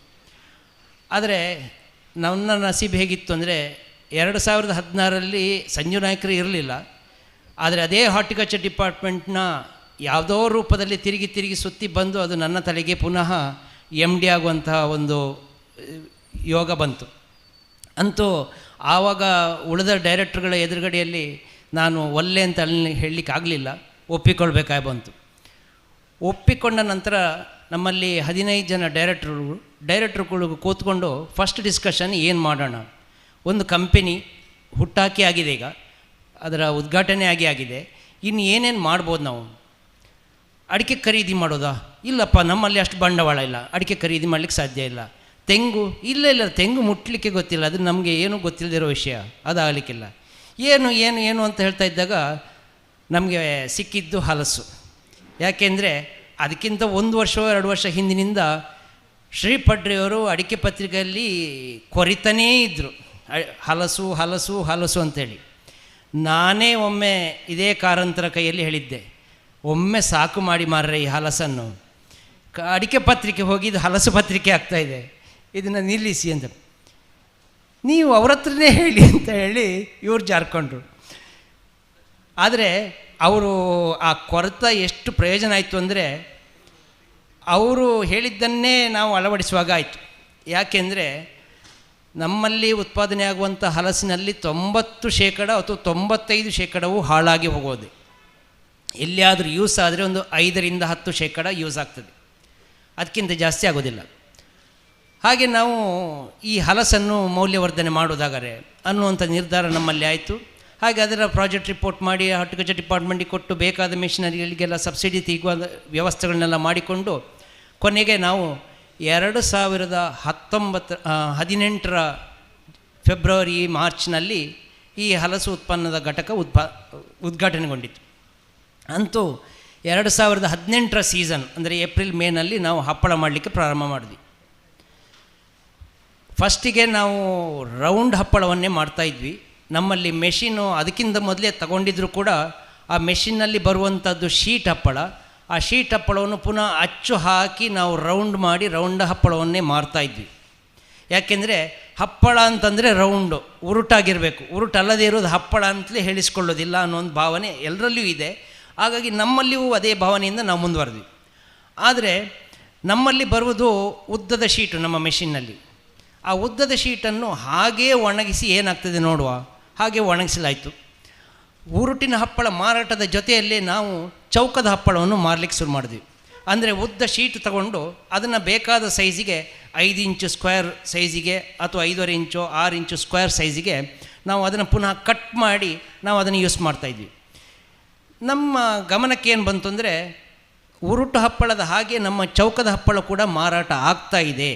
ಆದರೆ ನನ್ನ ನಸೀಬು ಹೇಗಿತ್ತು ಅಂದರೆ 2016ರಲ್ಲಿ ಸಂಜೀವ್ ನಾಯ್ಕರು ಇರಲಿಲ್ಲ, ಆದರೆ ಅದೇ ಹಾರ್ಟಿಕಲ್ಚರ್ ಡಿಪಾರ್ಟ್ಮೆಂಟ್ನ ಯಾವುದೋ ರೂಪದಲ್ಲಿ ತಿರುಗಿ ಸುತ್ತಿ ಬಂದು ಅದು ನನ್ನ ತಲೆಗೆ ಪುನಃ MD ಆಗುವಂತಹ ಒಂದು ಯೋಗ ಬಂತು. ಅಂತೂ ಆವಾಗ ಉಳಿದ ಡೈರೆಕ್ಟ್ರುಗಳ ಎದುರುಗಡೆಯಲ್ಲಿ ನಾನು ಒಲ್ಲೆ ಅಂತ ಹೇಳಲಿಕ್ಕೆ ಆಗಲಿಲ್ಲ, ಒಪ್ಪಿಕೊಳ್ಬೇಕಾಗಿ ಬಂತು. ಒಪ್ಪಿಕೊಂಡ ನಂತರ ನಮ್ಮಲ್ಲಿ 15 ಜನ ಡೈರೆಕ್ಟ್ರುಗಳು ಕೂತ್ಕೊಂಡು ಫಸ್ಟ್ ಡಿಸ್ಕಷನ್ ಏನು ಮಾಡೋಣ, ಒಂದು ಕಂಪನಿ ಹುಟ್ಟಾಕಿ ಆಗಿದೆ, ಈಗ ಅದರ ಉದ್ಘಾಟನೆ ಆಗಿದೆ, ಇನ್ನು ಏನೇನು ಮಾಡ್ಬೋದು ನಾವು. ಅಡಿಕೆ ಖರೀದಿ ಮಾಡೋದಾ? ಇಲ್ಲಪ್ಪ, ನಮ್ಮಲ್ಲಿ ಅಷ್ಟು ಬಂಡವಾಳ ಇಲ್ಲ, ಅಡಿಕೆ ಖರೀದಿ ಮಾಡಲಿಕ್ಕೆ ಸಾಧ್ಯ ಇಲ್ಲ. ತೆಂಗು? ಇಲ್ಲ, ತೆಂಗು ಮುಟ್ಟಲಿಕ್ಕೆ ಗೊತ್ತಿಲ್ಲ, ಅದು ನಮಗೆ ಏನೂ ಗೊತ್ತಿಲ್ಲದಿರೋ ವಿಷಯ, ಅದಾಗಲಿಕ್ಕಿಲ್ಲ. ಏನು ಅಂತ ಹೇಳ್ತಾ ಇದ್ದಾಗ ನಮಗೆ ಸಿಕ್ಕಿದ್ದು ಹಲಸು. ಯಾಕೆಂದರೆ ಅದಕ್ಕಿಂತ 1 ವರ್ಷ 2 ವರ್ಷ ಹಿಂದಿನಿಂದ ಶ್ರೀಪಡ್ರಿಯವರು ಅಡಿಕೆ ಪತ್ರಿಕೆಯಲ್ಲಿ ಕೊರಿತಾನೇ ಇದ್ದರು, ಹಲಸು ಅಂತೇಳಿ. ನಾನೇ ಒಮ್ಮೆ ಇದೇ ಕಾರಂತರ ಕೈಯಲ್ಲಿ ಹೇಳಿದ್ದೆ, ಒಮ್ಮೆ ಸಾಕು ಮಾಡಿ ಮಾರ್ರೆ ಈ ಹಲಸನ್ನು, ಅಡಿಕೆ ಪತ್ರಿಕೆ ಹೋಗಿ ಇದು ಹಲಸು ಪತ್ರಿಕೆ ಆಗ್ತಾಯಿದೆ, ಇದನ್ನು ನಿಲ್ಲಿಸಿ ಅಂತ. ನೀವು ಅವ್ರ ಹತ್ರನೇ ಹೇಳಿ ಅಂತ ಹೇಳಿ ಇವ್ರು ಜಾರ್ಕೊಂಡ್ರು. ಆದರೆ ಅವರು ಆ ಕೊರತ ಎಷ್ಟು ಪ್ರಯೋಜನ ಆಯಿತು ಅಂದರೆ, ಅವರು ಹೇಳಿದ್ದನ್ನೇ ನಾವು ಅಳವಡಿಸುವಾಗ ಆಯಿತು. ಯಾಕೆಂದರೆ ನಮ್ಮಲ್ಲಿ ಉತ್ಪಾದನೆ ಆಗುವಂಥ ಹಲಸಿನಲ್ಲಿ 90% ಅಥವಾ 95% ಹಾಳಾಗಿ ಹೋಗೋದು. ಎಲ್ಲಿಯಾದರೂ ಯೂಸ್ ಆದರೆ ಒಂದು 5-10% ಯೂಸ್ ಆಗ್ತದೆ, ಅದಕ್ಕಿಂತ ಜಾಸ್ತಿ ಆಗೋದಿಲ್ಲ. ಹಾಗೆ ನಾವು ಈ ಹಲಸನ್ನು ಮೌಲ್ಯವರ್ಧನೆ ಮಾಡೋದಾದರೆ ಅನ್ನುವಂಥ ನಿರ್ಧಾರ ನಮ್ಮಲ್ಲಿ ಆಯಿತು. ಹಾಗೆ ಅದರ ಪ್ರಾಜೆಕ್ಟ್ ರಿಪೋರ್ಟ್ ಮಾಡಿ ಹಾರ್ಟಿಕಲ್ಚರ್ ಡಿಪಾರ್ಟ್ಮೆಂಟಿಗೆ ಕೊಟ್ಟು ಬೇಕಾದ ಮಿಷನರಿಗಳಿಗೆಲ್ಲ ಸಬ್ಸಿಡಿ ತೆಗೆಯುವ ವ್ಯವಸ್ಥೆಗಳನ್ನೆಲ್ಲ ಮಾಡಿಕೊಂಡು ಕೊನೆಗೆ ನಾವು 2018 ಫೆಬ್ರವರಿ ಮಾರ್ಚ್ನಲ್ಲಿ ಈ ಹಲಸು ಉತ್ಪನ್ನದ ಘಟಕ ಉದ್ಘಾಟನೆಗೊಂಡಿತು. ಅಂತೂ 2018 ಸೀಸನ್ ಅಂದರೆ ಏಪ್ರಿಲ್ ಮೇನಲ್ಲಿ ನಾವು ಹಪ್ಪಳ ಮಾಡಲಿಕ್ಕೆ ಪ್ರಾರಂಭ ಮಾಡಿದ್ವಿ. ಫಸ್ಟಿಗೆ ನಾವು ರೌಂಡ್ ಹಪ್ಪಳವನ್ನೇ ಮಾಡ್ತಾಯಿದ್ವಿ. ನಮ್ಮಲ್ಲಿ ಮೆಷಿನು ಅದಕ್ಕಿಂತ ಮೊದಲೇ ತಗೊಂಡಿದ್ರು ಕೂಡ ಆ ಮೆಷಿನ್ನಲ್ಲಿ ಬರುವಂಥದ್ದು ಶೀಟ್ ಹಪ್ಪಳ. ಆ ಶೀಟ್ ಹಪ್ಪಳವನ್ನು ಪುನಃ ಅಚ್ಚು ಹಾಕಿ ನಾವು ರೌಂಡ್ ಮಾಡಿ ರೌಂಡ್ ಹಪ್ಪಳವನ್ನೇ ಮಾರ್ತಾಯಿದ್ವಿ. ಯಾಕೆಂದರೆ ಹಪ್ಪಳ ಅಂತಂದರೆ ರೌಂಡು, ಉರುಟಾಗಿರಬೇಕು, ಉರುಟಲ್ಲದೇ ಇರೋದು ಹಪ್ಪಳ ಅಂತಲೇ ಹೇಳಿಸ್ಕೊಳ್ಳೋದಿಲ್ಲ ಅನ್ನೋ ಒಂದು ಭಾವನೆ ಎಲ್ಲರಲ್ಲಿಯೂ ಇದೆ. ಹಾಗಾಗಿ ನಮ್ಮಲ್ಲಿಯೂ ಅದೇ ಭಾವನೆಯಿಂದ ನಾವು ಮುಂದುವರೆದ್ವಿ. ಆದರೆ ನಮ್ಮಲ್ಲಿ ಬರುವುದು ಉದ್ದದ ಶೀಟು ನಮ್ಮ ಮೆಷಿನ್ನಲ್ಲಿ. ಆ ಉದ್ದದ ಶೀಟನ್ನು ಹಾಗೇ ಒಣಗಿಸಿ ಏನಾಗ್ತದೆ ನೋಡುವ, ಹಾಗೆ ಒಣಗಿಸಲಾಯಿತು. ಉರುಟಿನ ಹಪ್ಪಳ ಮಾರಾಟದ ಜೊತೆಯಲ್ಲೇ ನಾವು ಚೌಕದ ಹಪ್ಪಳವನ್ನು ಮಾರಲಿಕ್ಕೆ ಶುರು ಮಾಡಿದ್ವಿ. ಅಂದರೆ ಉದ್ದ ಶೀಟ್ ತಗೊಂಡು ಅದನ್ನು ಬೇಕಾದ ಸೈಜಿಗೆ 5 ಇಂಚು ಸ್ಕ್ವೇರ್ ಸೈಜಿಗೆ ಅಥವಾ 5.5 ಇಂಚು 6 ಇಂಚು ಸ್ಕ್ವೇರ್ ಸೈಜಿಗೆ ನಾವು ಅದನ್ನು ಪುನಃ ಕಟ್ ಮಾಡಿ ನಾವು ಅದನ್ನು ಯೂಸ್ ಮಾಡ್ತಾಯಿದ್ವಿ. ನಮ್ಮ ಗಮನಕ್ಕೆ ಏನು ಬಂತು ಅಂದರೆ ಉರುಟು ಹಪ್ಪಳದ ಹಾಗೆ ನಮ್ಮ ಚೌಕದ ಹಪ್ಪಳ ಕೂಡ ಮಾರಾಟ ಆಗ್ತಾ ಇದೆ,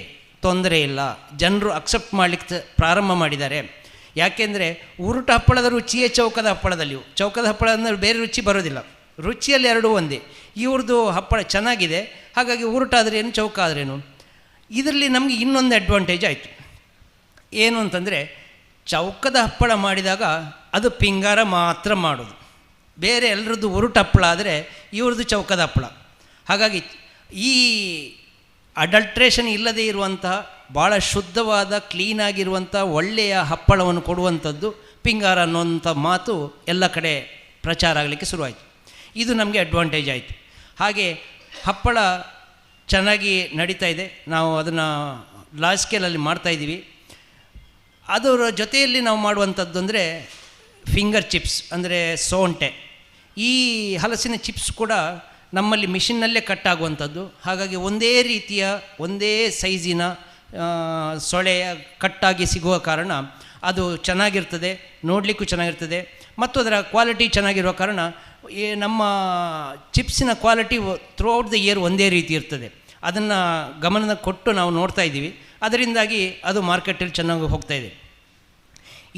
ತೊಂದರೆ ಇಲ್ಲ, ಜನರು ಅಕ್ಸೆಪ್ಟ್ ಮಾಡಲಿಕ್ಕೆ ಪ್ರಾರಂಭ ಮಾಡಿದ್ದಾರೆ. ಯಾಕೆಂದರೆ ಉರುಟು ಹಪ್ಪಳದ ರುಚಿಯೇ ಚೌಕದ ಹಪ್ಪಳದಲ್ಲಿಯೂ, ಚೌಕದ ಹಪ್ಪಳ ಅಂದರೆ ಬೇರೆ ರುಚಿ ಬರೋದಿಲ್ಲ, ರುಚಿಯಲ್ಲಿ ಎರಡೂ ಒಂದೇ. ಇವ್ರದ್ದು ಹಪ್ಪಳ ಚೆನ್ನಾಗಿದೆ, ಹಾಗಾಗಿ ಉರುಟಾದ್ರೇನು ಚೌಕ ಆದ್ರೇನು. ಇದರಲ್ಲಿ ನಮಗೆ ಇನ್ನೊಂದು ಅಡ್ವಾಂಟೇಜ್ ಆಯಿತು. ಏನು ಅಂತಂದರೆ ಚೌಕದ ಹಪ್ಪಳ ಮಾಡಿದಾಗ ಅದು ಪಿಂಗಾರ ಮಾತ್ರ ಮಾಡೋದು, ಬೇರೆ ಎಲ್ಲರದ್ದು ಉರುಟು ಹಪ್ಪಳ ಆದರೆ ಇವ್ರದ್ದು ಚೌಕದ ಹಪ್ಪಳ. ಹಾಗಾಗಿ ಈ ಅಡಲ್ಟ್ರೇಷನ್ ಇಲ್ಲದೇ ಇರುವಂತಹ ಭಾಳ ಶುದ್ಧವಾದ ಕ್ಲೀನಾಗಿರುವಂಥ ಒಳ್ಳೆಯ ಹಪ್ಪಳವನ್ನು ಕೊಡುವಂಥದ್ದು ಪಿಂಗಾರ ಅನ್ನೋಂಥ ಮಾತು ಎಲ್ಲ ಕಡೆ ಪ್ರಚಾರ ಆಗಲಿಕ್ಕೆ ಶುರುವಾಯಿತು. ಇದು ನಮಗೆ ಅಡ್ವಾಂಟೇಜ್ ಆಯಿತು. ಹಾಗೆ ಹಪ್ಪಳ ಚೆನ್ನಾಗಿ ನಡೀತಾ ಇದೆ, ನಾವು ಅದನ್ನು ಲಾರ್ಜ್ ಸ್ಕೇಲಲ್ಲಿ ಮಾಡ್ತಾಯಿದ್ದೀವಿ. ಅದರ ಜೊತೆಯಲ್ಲಿ ನಾವು ಮಾಡುವಂಥದ್ದು ಅಂದರೆ ಫಿಂಗರ್ ಚಿಪ್ಸ್, ಅಂದರೆ ಸೋಂಟೆ. ಈ ಹಲಸಿನ ಚಿಪ್ಸ್ ಕೂಡ ನಮ್ಮಲ್ಲಿ ಮಿಷಿನ್ನಲ್ಲೇ ಕಟ್ ಆಗುವಂಥದ್ದು. ಹಾಗಾಗಿ ಒಂದೇ ರೀತಿಯ ಒಂದೇ ಸೈಜಿನ ಸೊಳೆಯ ಕಟ್ಟಾಗಿ ಸಿಗುವ ಕಾರಣ ಅದು ಚೆನ್ನಾಗಿರ್ತದೆ, ನೋಡಲಿಕ್ಕೂ ಚೆನ್ನಾಗಿರ್ತದೆ, ಮತ್ತು ಅದರ ಕ್ವಾಲಿಟಿ ಚೆನ್ನಾಗಿರುವ ಕಾರಣ ನಮ್ಮ ಚಿಪ್ಸಿನ ಕ್ವಾಲಿಟಿ ಥ್ರೂಔಟ್ ದ ಇಯರ್ ಒಂದೇ ರೀತಿ ಇರ್ತದೆ. ಅದನ್ನು ಗಮನ ಕೊಟ್ಟು ನಾವು ನೋಡ್ತಾ ಇದ್ದೀವಿ, ಅದರಿಂದಾಗಿ ಅದು ಮಾರ್ಕೆಟಲ್ಲಿ ಚೆನ್ನಾಗಿ ಹೋಗ್ತಾಯಿದೆ.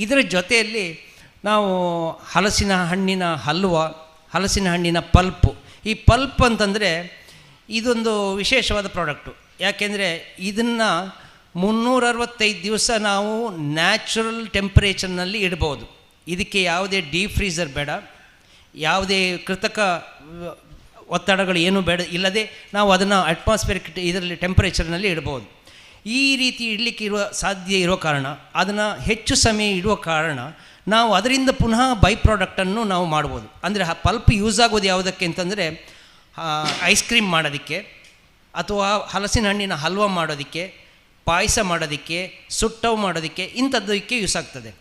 ಇದರ ಜೊತೆಯಲ್ಲಿ ನಾವು ಹಲಸಿನ ಹಣ್ಣಿನ ಹಲ್ವ, ಹಲಸಿನ ಹಣ್ಣಿನ ಪಲ್ಪು. ಈ ಪಲ್ಪ್ ಅಂತಂದರೆ ಇದೊಂದು ವಿಶೇಷವಾದ ಪ್ರಾಡಕ್ಟು. ಯಾಕೆಂದರೆ ಇದನ್ನು 365 ದಿವಸ ನಾವು ನ್ಯಾಚುರಲ್ ಟೆಂಪರೇಚರ್ನಲ್ಲಿ ಇಡ್ಬೋದು. ಇದಕ್ಕೆ ಯಾವುದೇ ಡೀಪ್ ಫ್ರೀಸರ್ ಬೇಡ, ಯಾವುದೇ ಕೃತಕ ಒತ್ತಡಗಳು ಏನೂ ಬೇಡ, ಇಲ್ಲದೆ ನಾವು ಅದನ್ನು ಅಟ್ಮಾಸ್ಫಿಯರಿಕ್ ಇದರಲ್ಲಿ ಟೆಂಪರೇಚರ್ನಲ್ಲಿ ಇಡ್ಬೋದು. ಈ ರೀತಿ ಇಡಲಿಕ್ಕೆ ಸಾಧ್ಯ ಇರೋ ಕಾರಣ, ಅದನ್ನು ಹೆಚ್ಚು ಸಮಯ ಇಡುವ ಕಾರಣ ನಾವು ಅದರಿಂದ ಪುನಃ ಬೈ ಪ್ರಾಡಕ್ಟನ್ನು ನಾವು ಮಾಡ್ಬೋದು. ಅಂದರೆ ಆ ಪಲ್ಪ್ ಯೂಸ್ ಆಗೋದು ಯಾವುದಕ್ಕೆ ಅಂತಂದರೆ ಐಸ್ ಕ್ರೀಮ್ ಮಾಡೋದಕ್ಕೆ, ಅಥವಾ ಹಲಸಿನ ಹಣ್ಣಿನ ಹಲ್ವ ಮಾಡೋದಕ್ಕೆ, ಪಾಯಸ ಮಾಡೋದಕ್ಕೆ, ಸುಟ್ಟವು ಮಾಡೋದಕ್ಕೆ, ಇಂಥದ್ದಕ್ಕೆ ಯೂಸ್ ಆಗ್ತದೆ.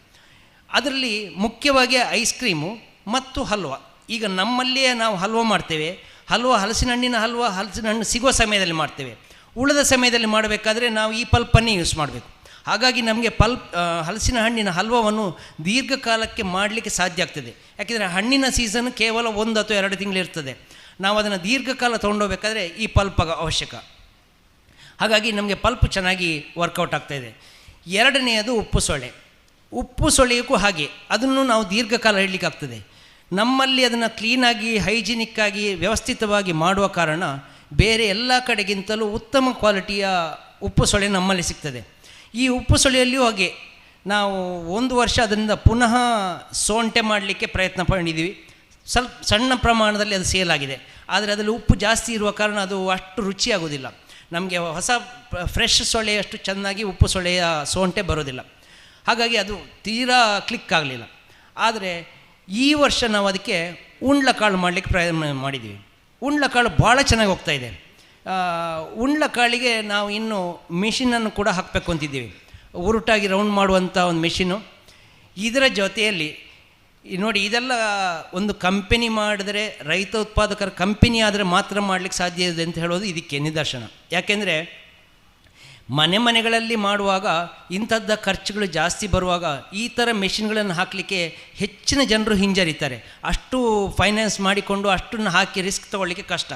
ಅದರಲ್ಲಿ ಮುಖ್ಯವಾಗಿ ಐಸ್ ಕ್ರೀಮು ಮತ್ತು ಹಲ್ವ. ಈಗ ನಮ್ಮಲ್ಲಿಯೇ ನಾವು ಹಲ್ವ ಮಾಡ್ತೇವೆ, ಹಲಸಿನ ಹಣ್ಣಿನ ಹಲ್ವ ಹಲಸಿನ ಹಣ್ಣು ಸಿಗುವ ಸಮಯದಲ್ಲಿ ಮಾಡ್ತೇವೆ. ಉಳಿದ ಸಮಯದಲ್ಲಿ ಮಾಡಬೇಕಾದ್ರೆ ನಾವು ಈ ಪಲ್ಪನ್ನೇ ಯೂಸ್ ಮಾಡಬೇಕು. ಹಾಗಾಗಿ ನಮಗೆ ಹಲಸಿನ ಹಣ್ಣಿನ ಹಲ್ವವನ್ನು ದೀರ್ಘಕಾಲಕ್ಕೆ ಮಾಡಲಿಕ್ಕೆ ಸಾಧ್ಯ ಆಗ್ತದೆ. ಯಾಕೆಂದರೆ ಹಣ್ಣಿನ ಸೀಸನ್ ಕೇವಲ 1 ಅಥವಾ 2 ತಿಂಗಳಿರ್ತದೆ. ನಾವು ಅದನ್ನು ದೀರ್ಘಕಾಲ ತೊಗೊಂಡೋಗ್ಬೇಕಾದ್ರೆ ಈ ಪಲ್ಪ್ ಅವಶ್ಯಕ. ಹಾಗಾಗಿ ನಮಗೆ ಪಲ್ಪ್ ಚೆನ್ನಾಗಿ ವರ್ಕೌಟ್ ಆಗ್ತಾಯಿದೆ. ಎರಡನೆಯದು ಉಪ್ಪು ಸೊಳ್ಳೆ. ಉಪ್ಪು ಸೊಳ್ಳೆಗೂ ಹಾಗೆ ಅದನ್ನು ನಾವು ದೀರ್ಘಕಾಲ ಇಡಲಿಕ್ಕಾಗ್ತದೆ. ನಮ್ಮಲ್ಲಿ ಅದನ್ನು ಕ್ಲೀನಾಗಿ ಹೈಜಿನಿಕ್ಕಾಗಿ ವ್ಯವಸ್ಥಿತವಾಗಿ ಮಾಡುವ ಕಾರಣ ಬೇರೆ ಎಲ್ಲ ಕಡೆಗಿಂತಲೂ ಉತ್ತಮ ಕ್ವಾಲಿಟಿಯ ಉಪ್ಪು ಸೊಳ್ಳೆ ನಮ್ಮಲ್ಲಿ ಸಿಗ್ತದೆ. ಈ ಉಪ್ಪು ಸೊಳ್ಳೆಯಲ್ಲಿಯೂ ಹಾಗೆ ನಾವು 1 ವರ್ಷ ಅದರಿಂದ ಪುನಃ ಸೋಂಟೆ ಮಾಡಲಿಕ್ಕೆ ಪ್ರಯತ್ನ ಪಟ್ಟಿದ್ದೀವಿ. ಸ್ವಲ್ಪ ಸಣ್ಣ ಪ್ರಮಾಣದಲ್ಲಿ ಅದು ಸೇಲ್ ಆಗಿದೆ, ಆದರೆ ಅದರಲ್ಲಿ ಉಪ್ಪು ಜಾಸ್ತಿ ಇರುವ ಕಾರಣ ಅದು ಅಷ್ಟು ರುಚಿಯಾಗೋದಿಲ್ಲ. ನಮಗೆ ಹೊಸ ಫ್ರೆಶ್ ಸೊಳ್ಳೆಯಷ್ಟು ಚೆನ್ನಾಗಿ ಉಪ್ಪು ಸೊಳ್ಳೆಯ ಸೋಂಟೆ ಬರೋದಿಲ್ಲ. ಹಾಗಾಗಿ ಅದು ತೀರಾ ಕ್ಲಿಕ್ ಆಗಲಿಲ್ಲ. ಆದರೆ ಈ ವರ್ಷ ನಾವು ಅದಕ್ಕೆ ಉಂಡ್ಲಕಾಳು ಮಾಡಲಿಕ್ಕೆ ಪ್ರಯತ್ನ ಮಾಡಿದ್ದೀವಿ. ಉಂಡ್ಲಕಾಳು ಭಾಳ ಚೆನ್ನಾಗಿ ಹೋಗ್ತಾಯಿದೆ. ಉಂಡ್ಲಕಾಳಿಗೆ ನಾವು ಇನ್ನು ಮಿಷಿನನ್ನು ಕೂಡ ಹಾಕಬೇಕು ಅಂತಿದ್ದೀವಿ, ಉರುಟಾಗಿ ರೌಂಡ್ ಮಾಡುವಂಥ ಒಂದು ಮಿಷಿನು. ಇದರ ಜೊತೆಯಲ್ಲಿ ನೋಡಿ, ಇದೆಲ್ಲ ಒಂದು ಕಂಪೆನಿ ಮಾಡಿದರೆ, ರೈತ ಉತ್ಪಾದಕರ ಕಂಪೆನಿ ಆದರೆ ಮಾತ್ರ ಮಾಡಲಿಕ್ಕೆ ಸಾಧ್ಯ ಇದೆ ಅಂತ ಹೇಳೋದು ಇದಕ್ಕೆ ನಿದರ್ಶನ. ಯಾಕೆಂದರೆ ಮನೆಗಳಲ್ಲಿ ಮಾಡುವಾಗ ಇಂಥದ್ದ ಖರ್ಚುಗಳು ಜಾಸ್ತಿ ಬರುವಾಗ ಈ ಥರ ಮೆಷಿನ್ಗಳನ್ನು ಹಾಕಲಿಕ್ಕೆ ಹೆಚ್ಚಿನ ಜನರು ಹಿಂಜರಿತಾರೆ. ಅಷ್ಟು ಫೈನಾನ್ಸ್ ಮಾಡಿಕೊಂಡು ಅಷ್ಟನ್ನು ಹಾಕಿ ರಿಸ್ಕ್ ತೊಗೊಳ್ಳಿಕ್ಕೆ ಕಷ್ಟ.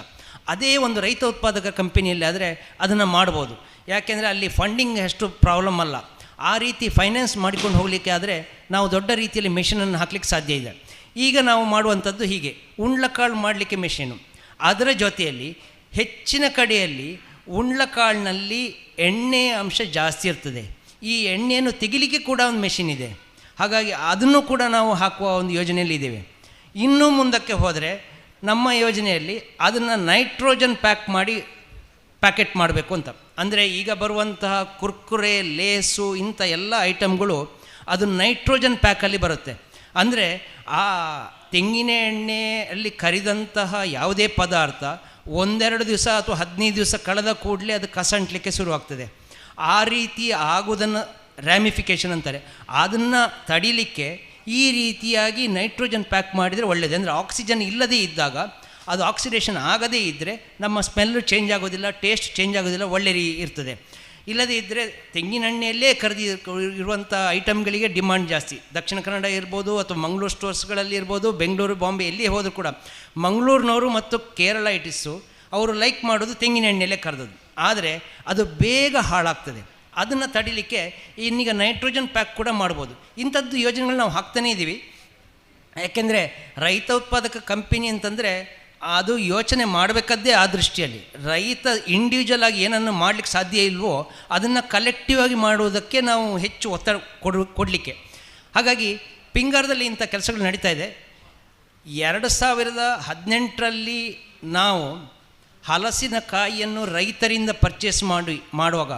ಅದೇ ಒಂದು ರೈತ ಉತ್ಪಾದಕ ಕಂಪನಿಯಲ್ಲಿ ಆದರೆ ಅದನ್ನು ಮಾಡ್ಬೋದು. ಯಾಕೆಂದರೆ ಅಲ್ಲಿ ಫಂಡಿಂಗ್ ಅಷ್ಟು ಪ್ರಾಬ್ಲಮ್ ಅಲ್ಲ. ಆ ರೀತಿ ಫೈನಾನ್ಸ್ ಮಾಡಿಕೊಂಡು ಹೋಗಲಿಕ್ಕೆ ಆದರೆ ನಾವು ದೊಡ್ಡ ರೀತಿಯಲ್ಲಿ ಮೆಷಿನನ್ನು ಹಾಕಲಿಕ್ಕೆ ಸಾಧ್ಯ ಇದೆ. ಈಗ ನಾವು ಮಾಡುವಂಥದ್ದು ಹೀಗೆ, ಉಂಡ್ಲಕಾಳು ಮಾಡಲಿಕ್ಕೆ ಮೆಷಿನು, ಅದರ ಜೊತೆಯಲ್ಲಿ ಹೆಚ್ಚಿನ ಕಡೆಯಲ್ಲಿ ಉಂಡ್ಲಕಾಳಿನಲ್ಲಿ ಎಣ್ಣೆ ಅಂಶ ಜಾಸ್ತಿ ಇರ್ತದೆ. ಈ ಎಣ್ಣೆಯನ್ನು ತೆಗಿಲಿಕ್ಕೆ ಕೂಡ ಒಂದು ಮೆಷಿನ್ ಇದೆ. ಹಾಗಾಗಿ ಅದನ್ನು ಕೂಡ ನಾವು ಹಾಕುವ ಒಂದು ಯೋಜನೆಯಲ್ಲಿ ಇದ್ದೇವೆ. ಇನ್ನೂ ಮುಂದಕ್ಕೆ ಹೋದರೆ ನಮ್ಮ ಯೋಜನೆಯಲ್ಲಿ ಅದನ್ನು ನೈಟ್ರೋಜನ್ ಪ್ಯಾಕೆಟ್ ಮಾಡಬೇಕು ಅಂತ. ಅಂದರೆ ಈಗ ಬರುವಂತಹ ಕುರ್ಕುರೆ, ಲೇಸು ಇಂಥ ಎಲ್ಲ ಐಟಮ್ಗಳು ಅದು ನೈಟ್ರೋಜನ್ ಪ್ಯಾಕಲ್ಲಿ ಬರುತ್ತೆ. ಅಂದರೆ ಆ ತೆಂಗಿನ ಎಣ್ಣೆಯಲ್ಲಿ ಕರಿದಂತಹ ಯಾವುದೇ ಪದಾರ್ಥ ಒಂದೆರಡು ದಿವಸ ಅಥವಾ 15 ದಿವಸ ಕಳೆದ ಕೂಡಲೇ ಅದು ಕಸ ಅಂಟಲಿಕ್ಕೆ ಶುರುವಾಗ್ತದೆ. ಆ ರೀತಿ ಆಗುವುದನ್ನು ರ್ಯಾಮಿಫಿಕೇಷನ್ ಅಂತಾರೆ. ಅದನ್ನು ತಡಿಲಿಕ್ಕೆ ಈ ರೀತಿಯಾಗಿ ನೈಟ್ರೋಜನ್ ಪ್ಯಾಕ್ ಮಾಡಿದರೆ ಒಳ್ಳೆಯದು. ಅಂದರೆ ಆಕ್ಸಿಜನ್ ಇಲ್ಲದೇ ಇದ್ದಾಗ, ಅದು ಆಕ್ಸಿಡೇಷನ್ ಆಗದೇ ಇದ್ದರೆ ನಮ್ಮ ಸ್ಮೆಲ್ಲು ಚೇಂಜ್ ಆಗೋದಿಲ್ಲ, ಟೇಸ್ಟ್ ಚೇಂಜ್ ಆಗೋದಿಲ್ಲ, ಒಳ್ಳೆ ಇರ್ತದೆ. ಇಲ್ಲದೇ ಇದ್ದರೆ ತೆಂಗಿನೆಣ್ಣೆಯಲ್ಲೇ ಇರುವಂಥ ಐಟಮ್ಗಳಿಗೆ ಡಿಮಾಂಡ್ ಜಾಸ್ತಿ. ದಕ್ಷಿಣ ಕನ್ನಡ ಇರ್ಬೋದು ಅಥವಾ ಮಂಗಳೂರು ಸ್ಟೋರ್ಸ್ಗಳಲ್ಲಿ ಇರ್ಬೋದು, ಬೆಂಗಳೂರು, ಬಾಂಬೆ ಎಲ್ಲಿ ಹೋದರೂ ಕೂಡ ಮಂಗಳೂರಿನವರು ಮತ್ತು ಕೇರಳೈಟಿಸ್ಸು ಅವರು ಲೈಕ್ ಮಾಡೋದು ತೆಂಗಿನೆಣ್ಣೆಯಲ್ಲೇ ಕರೆದದ್ದು. ಆದರೆ ಅದು ಬೇಗ ಹಾಳಾಗ್ತದೆ. ಅದನ್ನು ತಡಿಲಿಕ್ಕೆ ಇನ್ನೀಗ ನೈಟ್ರೋಜನ್ ಪ್ಯಾಕ್ ಕೂಡ ಮಾಡ್ಬೋದು. ಇಂಥದ್ದು ಯೋಜನೆಗಳು ನಾವು ಹಾಕ್ತಾನೇ ಇದ್ದೀವಿ. ಯಾಕೆಂದರೆ ರೈತ ಉತ್ಪಾದಕ ಕಂಪನಿ ಅಂತಂದರೆ ಅದು ಯೋಚನೆ ಮಾಡಬೇಕಾದ್ದೇ ಆ ದೃಷ್ಟಿಯಲ್ಲಿ. ರೈತ ಇಂಡಿವಿಜುವಲ್ ಆಗಿ ಏನನ್ನು ಮಾಡಲಿಕ್ಕೆ ಸಾಧ್ಯ ಇಲ್ವೋ ಅದನ್ನು ಕಲೆಕ್ಟಿವ್ ಆಗಿ ಮಾಡುವುದಕ್ಕೆ ನಾವು ಹೆಚ್ಚು ಒತ್ತಡ ಕೊಡಲಿಕ್ಕೆ. ಹಾಗಾಗಿ ಪಿಂಗಾರದಲ್ಲಿ ಇಂಥ ಕೆಲಸಗಳು ನಡೀತಾ ಇದೆ. 2018ರಲ್ಲಿ ನಾವು ಹಲಸಿನಕಾಯಿಯನ್ನು ರೈತರಿಂದ ಪರ್ಚೇಸ್ ಮಾಡುವಾಗ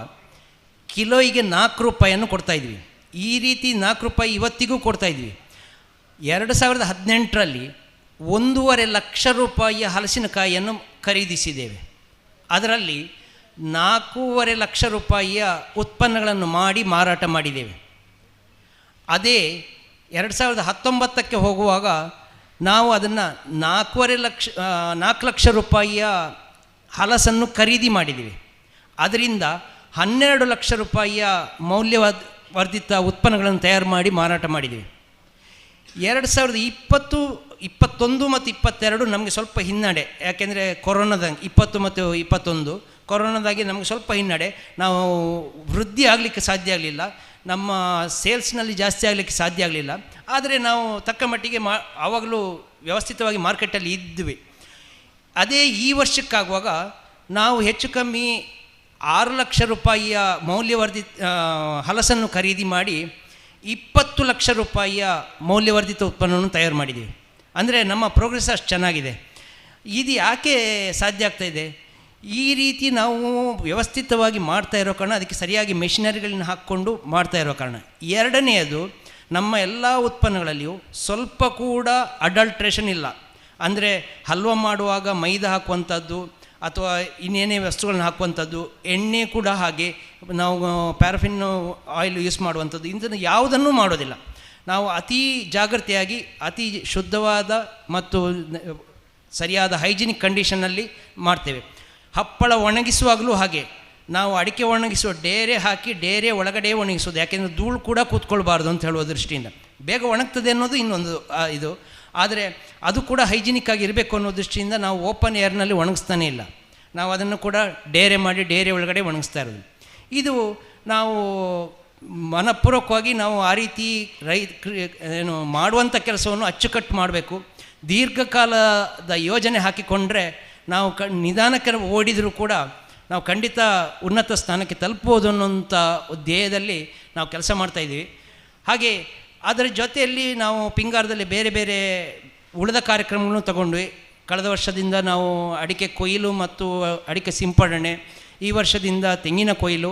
ಕಿಲೋಯಿಗೆ 4 ರೂಪಾಯಿಯನ್ನು ಕೊಡ್ತಾಯಿದ್ವಿ. ಈ ರೀತಿ 4 ರೂಪಾಯಿ ಇವತ್ತಿಗೂ ಕೊಡ್ತಾಯಿದ್ವಿ. 2018ರಲ್ಲಿ 1.5 ಲಕ್ಷ ರೂಪಾಯಿಯ ಹಲಸಿನಕಾಯಿಯನ್ನು ಖರೀದಿಸಿದ್ದೇವೆ. ಅದರಲ್ಲಿ 4.5 ಲಕ್ಷ ರೂಪಾಯಿಯ ಉತ್ಪನ್ನಗಳನ್ನು ಮಾಡಿ ಮಾರಾಟ ಮಾಡಿದ್ದೇವೆ. ಅದೇ 2019ಕ್ಕೆ ಹೋಗುವಾಗ ನಾವು ಅದನ್ನು 4 ಲಕ್ಷ ರೂಪಾಯಿಯ ಹಲಸನ್ನು ಖರೀದಿ ಮಾಡಿದ್ದೀವಿ. ಅದರಿಂದ 12 ಲಕ್ಷ ರೂಪಾಯಿಯ ಮೌಲ್ಯವರ್ಧಿತ ಉತ್ಪನ್ನಗಳನ್ನು ತಯಾರು ಮಾಡಿ ಮಾರಾಟ ಮಾಡಿದ್ದೀವಿ. 2020, 21 ಮತ್ತು 22 ನಮಗೆ ಸ್ವಲ್ಪ ಹಿನ್ನಡೆ. ಯಾಕೆಂದರೆ ಕೊರೋನಾದಂಗೆ 20 ಮತ್ತು 21 ಕೊರೋನಾದಾಗಿ ನಮಗೆ ಸ್ವಲ್ಪ ಹಿನ್ನಡೆ. ನಾವು ವೃದ್ಧಿ ಆಗಲಿಕ್ಕೆ ಸಾಧ್ಯ ಆಗಲಿಲ್ಲ, ನಮ್ಮ ಸೇಲ್ಸ್ನಲ್ಲಿ ಜಾಸ್ತಿ ಆಗಲಿಕ್ಕೆ ಸಾಧ್ಯ ಆಗಲಿಲ್ಲ. ಆದರೆ ನಾವು ತಕ್ಕ ಮಟ್ಟಿಗೆ ಆವಾಗಲೂ ವ್ಯವಸ್ಥಿತವಾಗಿ ಮಾರ್ಕೆಟಲ್ಲಿ ಇದ್ವಿ. ಅದೇ ಈ ವರ್ಷಕ್ಕಾಗುವಾಗ ನಾವು ಹೆಚ್ಚು ಕಮ್ಮಿ 6 ಲಕ್ಷ ರೂಪಾಯಿಯ ಮೌಲ್ಯವರ್ಧಿತ ಹಲಸನ್ನು ಖರೀದಿ ಮಾಡಿ 20 ಲಕ್ಷ ರೂಪಾಯಿಯ ಮೌಲ್ಯವರ್ಧಿತ ಉತ್ಪನ್ನವನ್ನು ತಯಾರು ಮಾಡಿದ್ದೀವಿ. ಅಂದರೆ ನಮ್ಮ ಪ್ರೋಗ್ರೆಸ್ ಅಷ್ಟು ಚೆನ್ನಾಗಿದೆ. ಇದು ಯಾಕೆ ಸಾಧ್ಯ ಆಗ್ತಾಯಿದೆ? ಈ ರೀತಿ ನಾವು ವ್ಯವಸ್ಥಿತವಾಗಿ ಮಾಡ್ತಾ ಇರೋ ಕಾರಣ, ಅದಕ್ಕೆ ಸರಿಯಾಗಿ ಮೆಷಿನರಿಗಳನ್ನ ಹಾಕ್ಕೊಂಡು ಮಾಡ್ತಾ ಇರೋ ಕಾರಣ. ಎರಡನೆಯದು, ನಮ್ಮ ಎಲ್ಲ ಉತ್ಪನ್ನಗಳಲ್ಲಿಯೂ ಸ್ವಲ್ಪ ಕೂಡ ಅಡಲ್ಟ್ರೇಷನ್ ಇಲ್ಲ. ಅಂದರೆ ಹಲ್ವ ಮಾಡುವಾಗ ಮೈದಾ ಹಾಕುವಂಥದ್ದು ಅಥವಾ ಇನ್ನೇನೇ ವಸ್ತುಗಳನ್ನ ಹಾಕುವಂಥದ್ದು, ಎಣ್ಣೆ ಕೂಡ ಹಾಗೆ ನಾವು ಪ್ಯಾರಫಿನ್ ಆಯಿಲ್ ಯೂಸ್ ಮಾಡುವಂಥದ್ದು, ಇಂಥದ್ದು ಯಾವುದನ್ನೂ ಮಾಡೋದಿಲ್ಲ. ನಾವು ಅತಿ ಜಾಗ್ರತೆಯಾಗಿ ಅತಿ ಶುದ್ಧವಾದ ಮತ್ತು ಸರಿಯಾದ ಹೈಜಿನಿಕ್ ಕಂಡೀಷನ್ನಲ್ಲಿ ಮಾಡ್ತೇವೆ. ಹಪ್ಪಳ ಒಣಗಿಸುವಾಗಲೂ ಹಾಗೆ ನಾವು ಅಡಿಕೆ ಒಣಗಿಸುವ ಡೇರೆ ಹಾಕಿ ಡೇರೆ ಒಳಗಡೆ ಒಣಗಿಸೋದು. ಯಾಕೆಂದರೆ ಧೂಳು ಕೂಡ ಕೂತ್ಕೊಳ್ಬಾರ್ದು ಅಂತ ಹೇಳುವ ದೃಷ್ಟಿಯಿಂದ. ಬೇಗ ಒಣಗ್ತದೆ ಅನ್ನೋದು ಇನ್ನೊಂದು ಇದು. ಆದರೆ ಅದು ಕೂಡ ಹೈಜಿನಿಕ್ ಆಗಿ ಇರಬೇಕು ಅನ್ನೋ ದೃಷ್ಟಿಯಿಂದ ನಾವು ಓಪನ್ ಏರ್ನಲ್ಲಿ ಒಣಗಿಸ್ತಾನೇ ಇಲ್ಲ. ನಾವು ಅದನ್ನು ಕೂಡ ಡೇರೆ ಮಾಡಿ ಡೇರೆ ಒಳಗಡೆ ಒಣಗಿಸ್ತಾ ಇರೋದು. ಇದು ನಾವು ಮನಪೂರ್ವಕವಾಗಿ ನಾವು ಆ ರೀತಿ ಏನು ಮಾಡುವಂಥ ಕೆಲಸವನ್ನು ಅಚ್ಚುಕಟ್ಟು ಮಾಡಬೇಕು. ದೀರ್ಘಕಾಲದ ಯೋಜನೆ ಹಾಕಿಕೊಂಡ್ರೆ ನಾವು ನಿಧಾನಕ್ಕೆ ಓಡಿದರೂ ಕೂಡ ನಾವು ಖಂಡಿತ ಉನ್ನತ ಸ್ಥಾನಕ್ಕೆ ತಲುಪ್ಬೋದು ಅನ್ನೋಂಥ ಧ್ಯೇಯದಲ್ಲಿ ನಾವು ಕೆಲಸ ಮಾಡ್ತಾಯಿದ್ದೀವಿ. ಹಾಗೆ ಅದರ ಜೊತೆಯಲ್ಲಿ ನಾವು ಪಿಂಗಾರದಲ್ಲಿ ಬೇರೆ ಬೇರೆ ಉಳಿದ ಕಾರ್ಯಕ್ರಮಗಳನ್ನು ತಗೊಂಡ್ವಿ. ಕಳೆದ ವರ್ಷದಿಂದ ನಾವು ಅಡಿಕೆ ಕೊಯ್ಲು ಮತ್ತು ಅಡಿಕೆ ಸಿಂಪಡಣೆ, ಈ ವರ್ಷದಿಂದ ತೆಂಗಿನ ಕೊಯ್ಲು.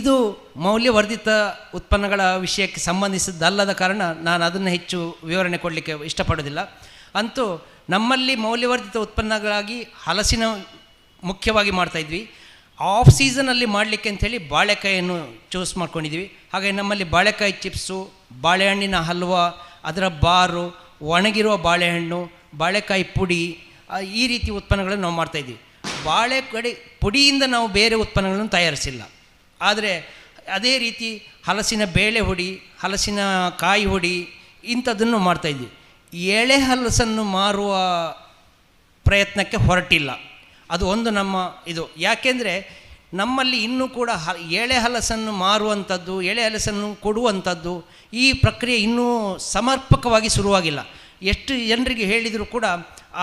ಇದು ಮೌಲ್ಯವರ್ಧಿತ ಉತ್ಪನ್ನಗಳ ವಿಷಯಕ್ಕೆ ಸಂಬಂಧಿಸಿದ್ದಲ್ಲದ ಕಾರಣ ನಾನು ಅದನ್ನು ಹೆಚ್ಚು ವಿವರಣೆ ಕೊಡಲಿಕ್ಕೆ ಇಷ್ಟಪಡೋದಿಲ್ಲ. ಅಂತೂ ನಮ್ಮಲ್ಲಿ ಮೌಲ್ಯವರ್ಧಿತ ಉತ್ಪನ್ನಗಳಾಗಿ ಹಲಸಿನ ಮುಖ್ಯವಾಗಿ ಮಾಡ್ತಾಯಿದ್ವಿ. ಆಫ್ ಸೀಸನಲ್ಲಿ ಮಾಡಲಿಕ್ಕೆ ಅಂಥೇಳಿ ಬಾಳೆಕಾಯಿಯನ್ನು ಚೂಸ್ ಮಾಡ್ಕೊಂಡಿದ್ವಿ. ಹಾಗೆ ನಮ್ಮಲ್ಲಿ ಬಾಳೆಕಾಯಿ ಚಿಪ್ಸು, ಬಾಳೆಹಣ್ಣಿನ ಹಲ್ವ, ಅದರ ಬಾರು, ಒಣಗಿರುವ ಬಾಳೆಹಣ್ಣು, ಬಾಳೆಕಾಯಿ ಪುಡಿ, ಈ ರೀತಿ ಉತ್ಪನ್ನಗಳನ್ನು ನಾವು ಮಾಡ್ತಾಯಿದ್ವಿ. ಬಾಳೆಕಾಯಿ ಪುಡಿಯಿಂದ ನಾವು ಬೇರೆ ಉತ್ಪನ್ನಗಳನ್ನು ತಯಾರಿಸಿಲ್ಲ. ಆದರೆ ಅದೇ ರೀತಿ ಹಲಸಿನ ಬೇಳೆ ಹುಡಿ, ಹಲಸಿನ ಕಾಯಿ ಹುಡಿ ಇಂಥದ್ದನ್ನು ಮಾಡ್ತಾಯಿದ್ವಿ. ಎಳೆ ಹಲಸನ್ನು ಮಾರುವ ಪ್ರಯತ್ನಕ್ಕೆ ಹೊರಟಿಲ್ಲ. ಅದು ಒಂದು ನಮ್ಮ ಇದು. ಯಾಕೆಂದರೆ ನಮ್ಮಲ್ಲಿ ಇನ್ನೂ ಕೂಡ ಎಳೆ ಹಲಸನ್ನು ಮಾರುವಂಥದ್ದು, ಎಳೆ ಹಲಸನ್ನು ಕೊಡುವಂಥದ್ದು ಈ ಪ್ರಕ್ರಿಯೆ ಇನ್ನೂ ಸಮರ್ಪಕವಾಗಿ ಶುರುವಾಗಿಲ್ಲ. ಎಷ್ಟು ಜನರಿಗೆ ಹೇಳಿದರೂ ಕೂಡ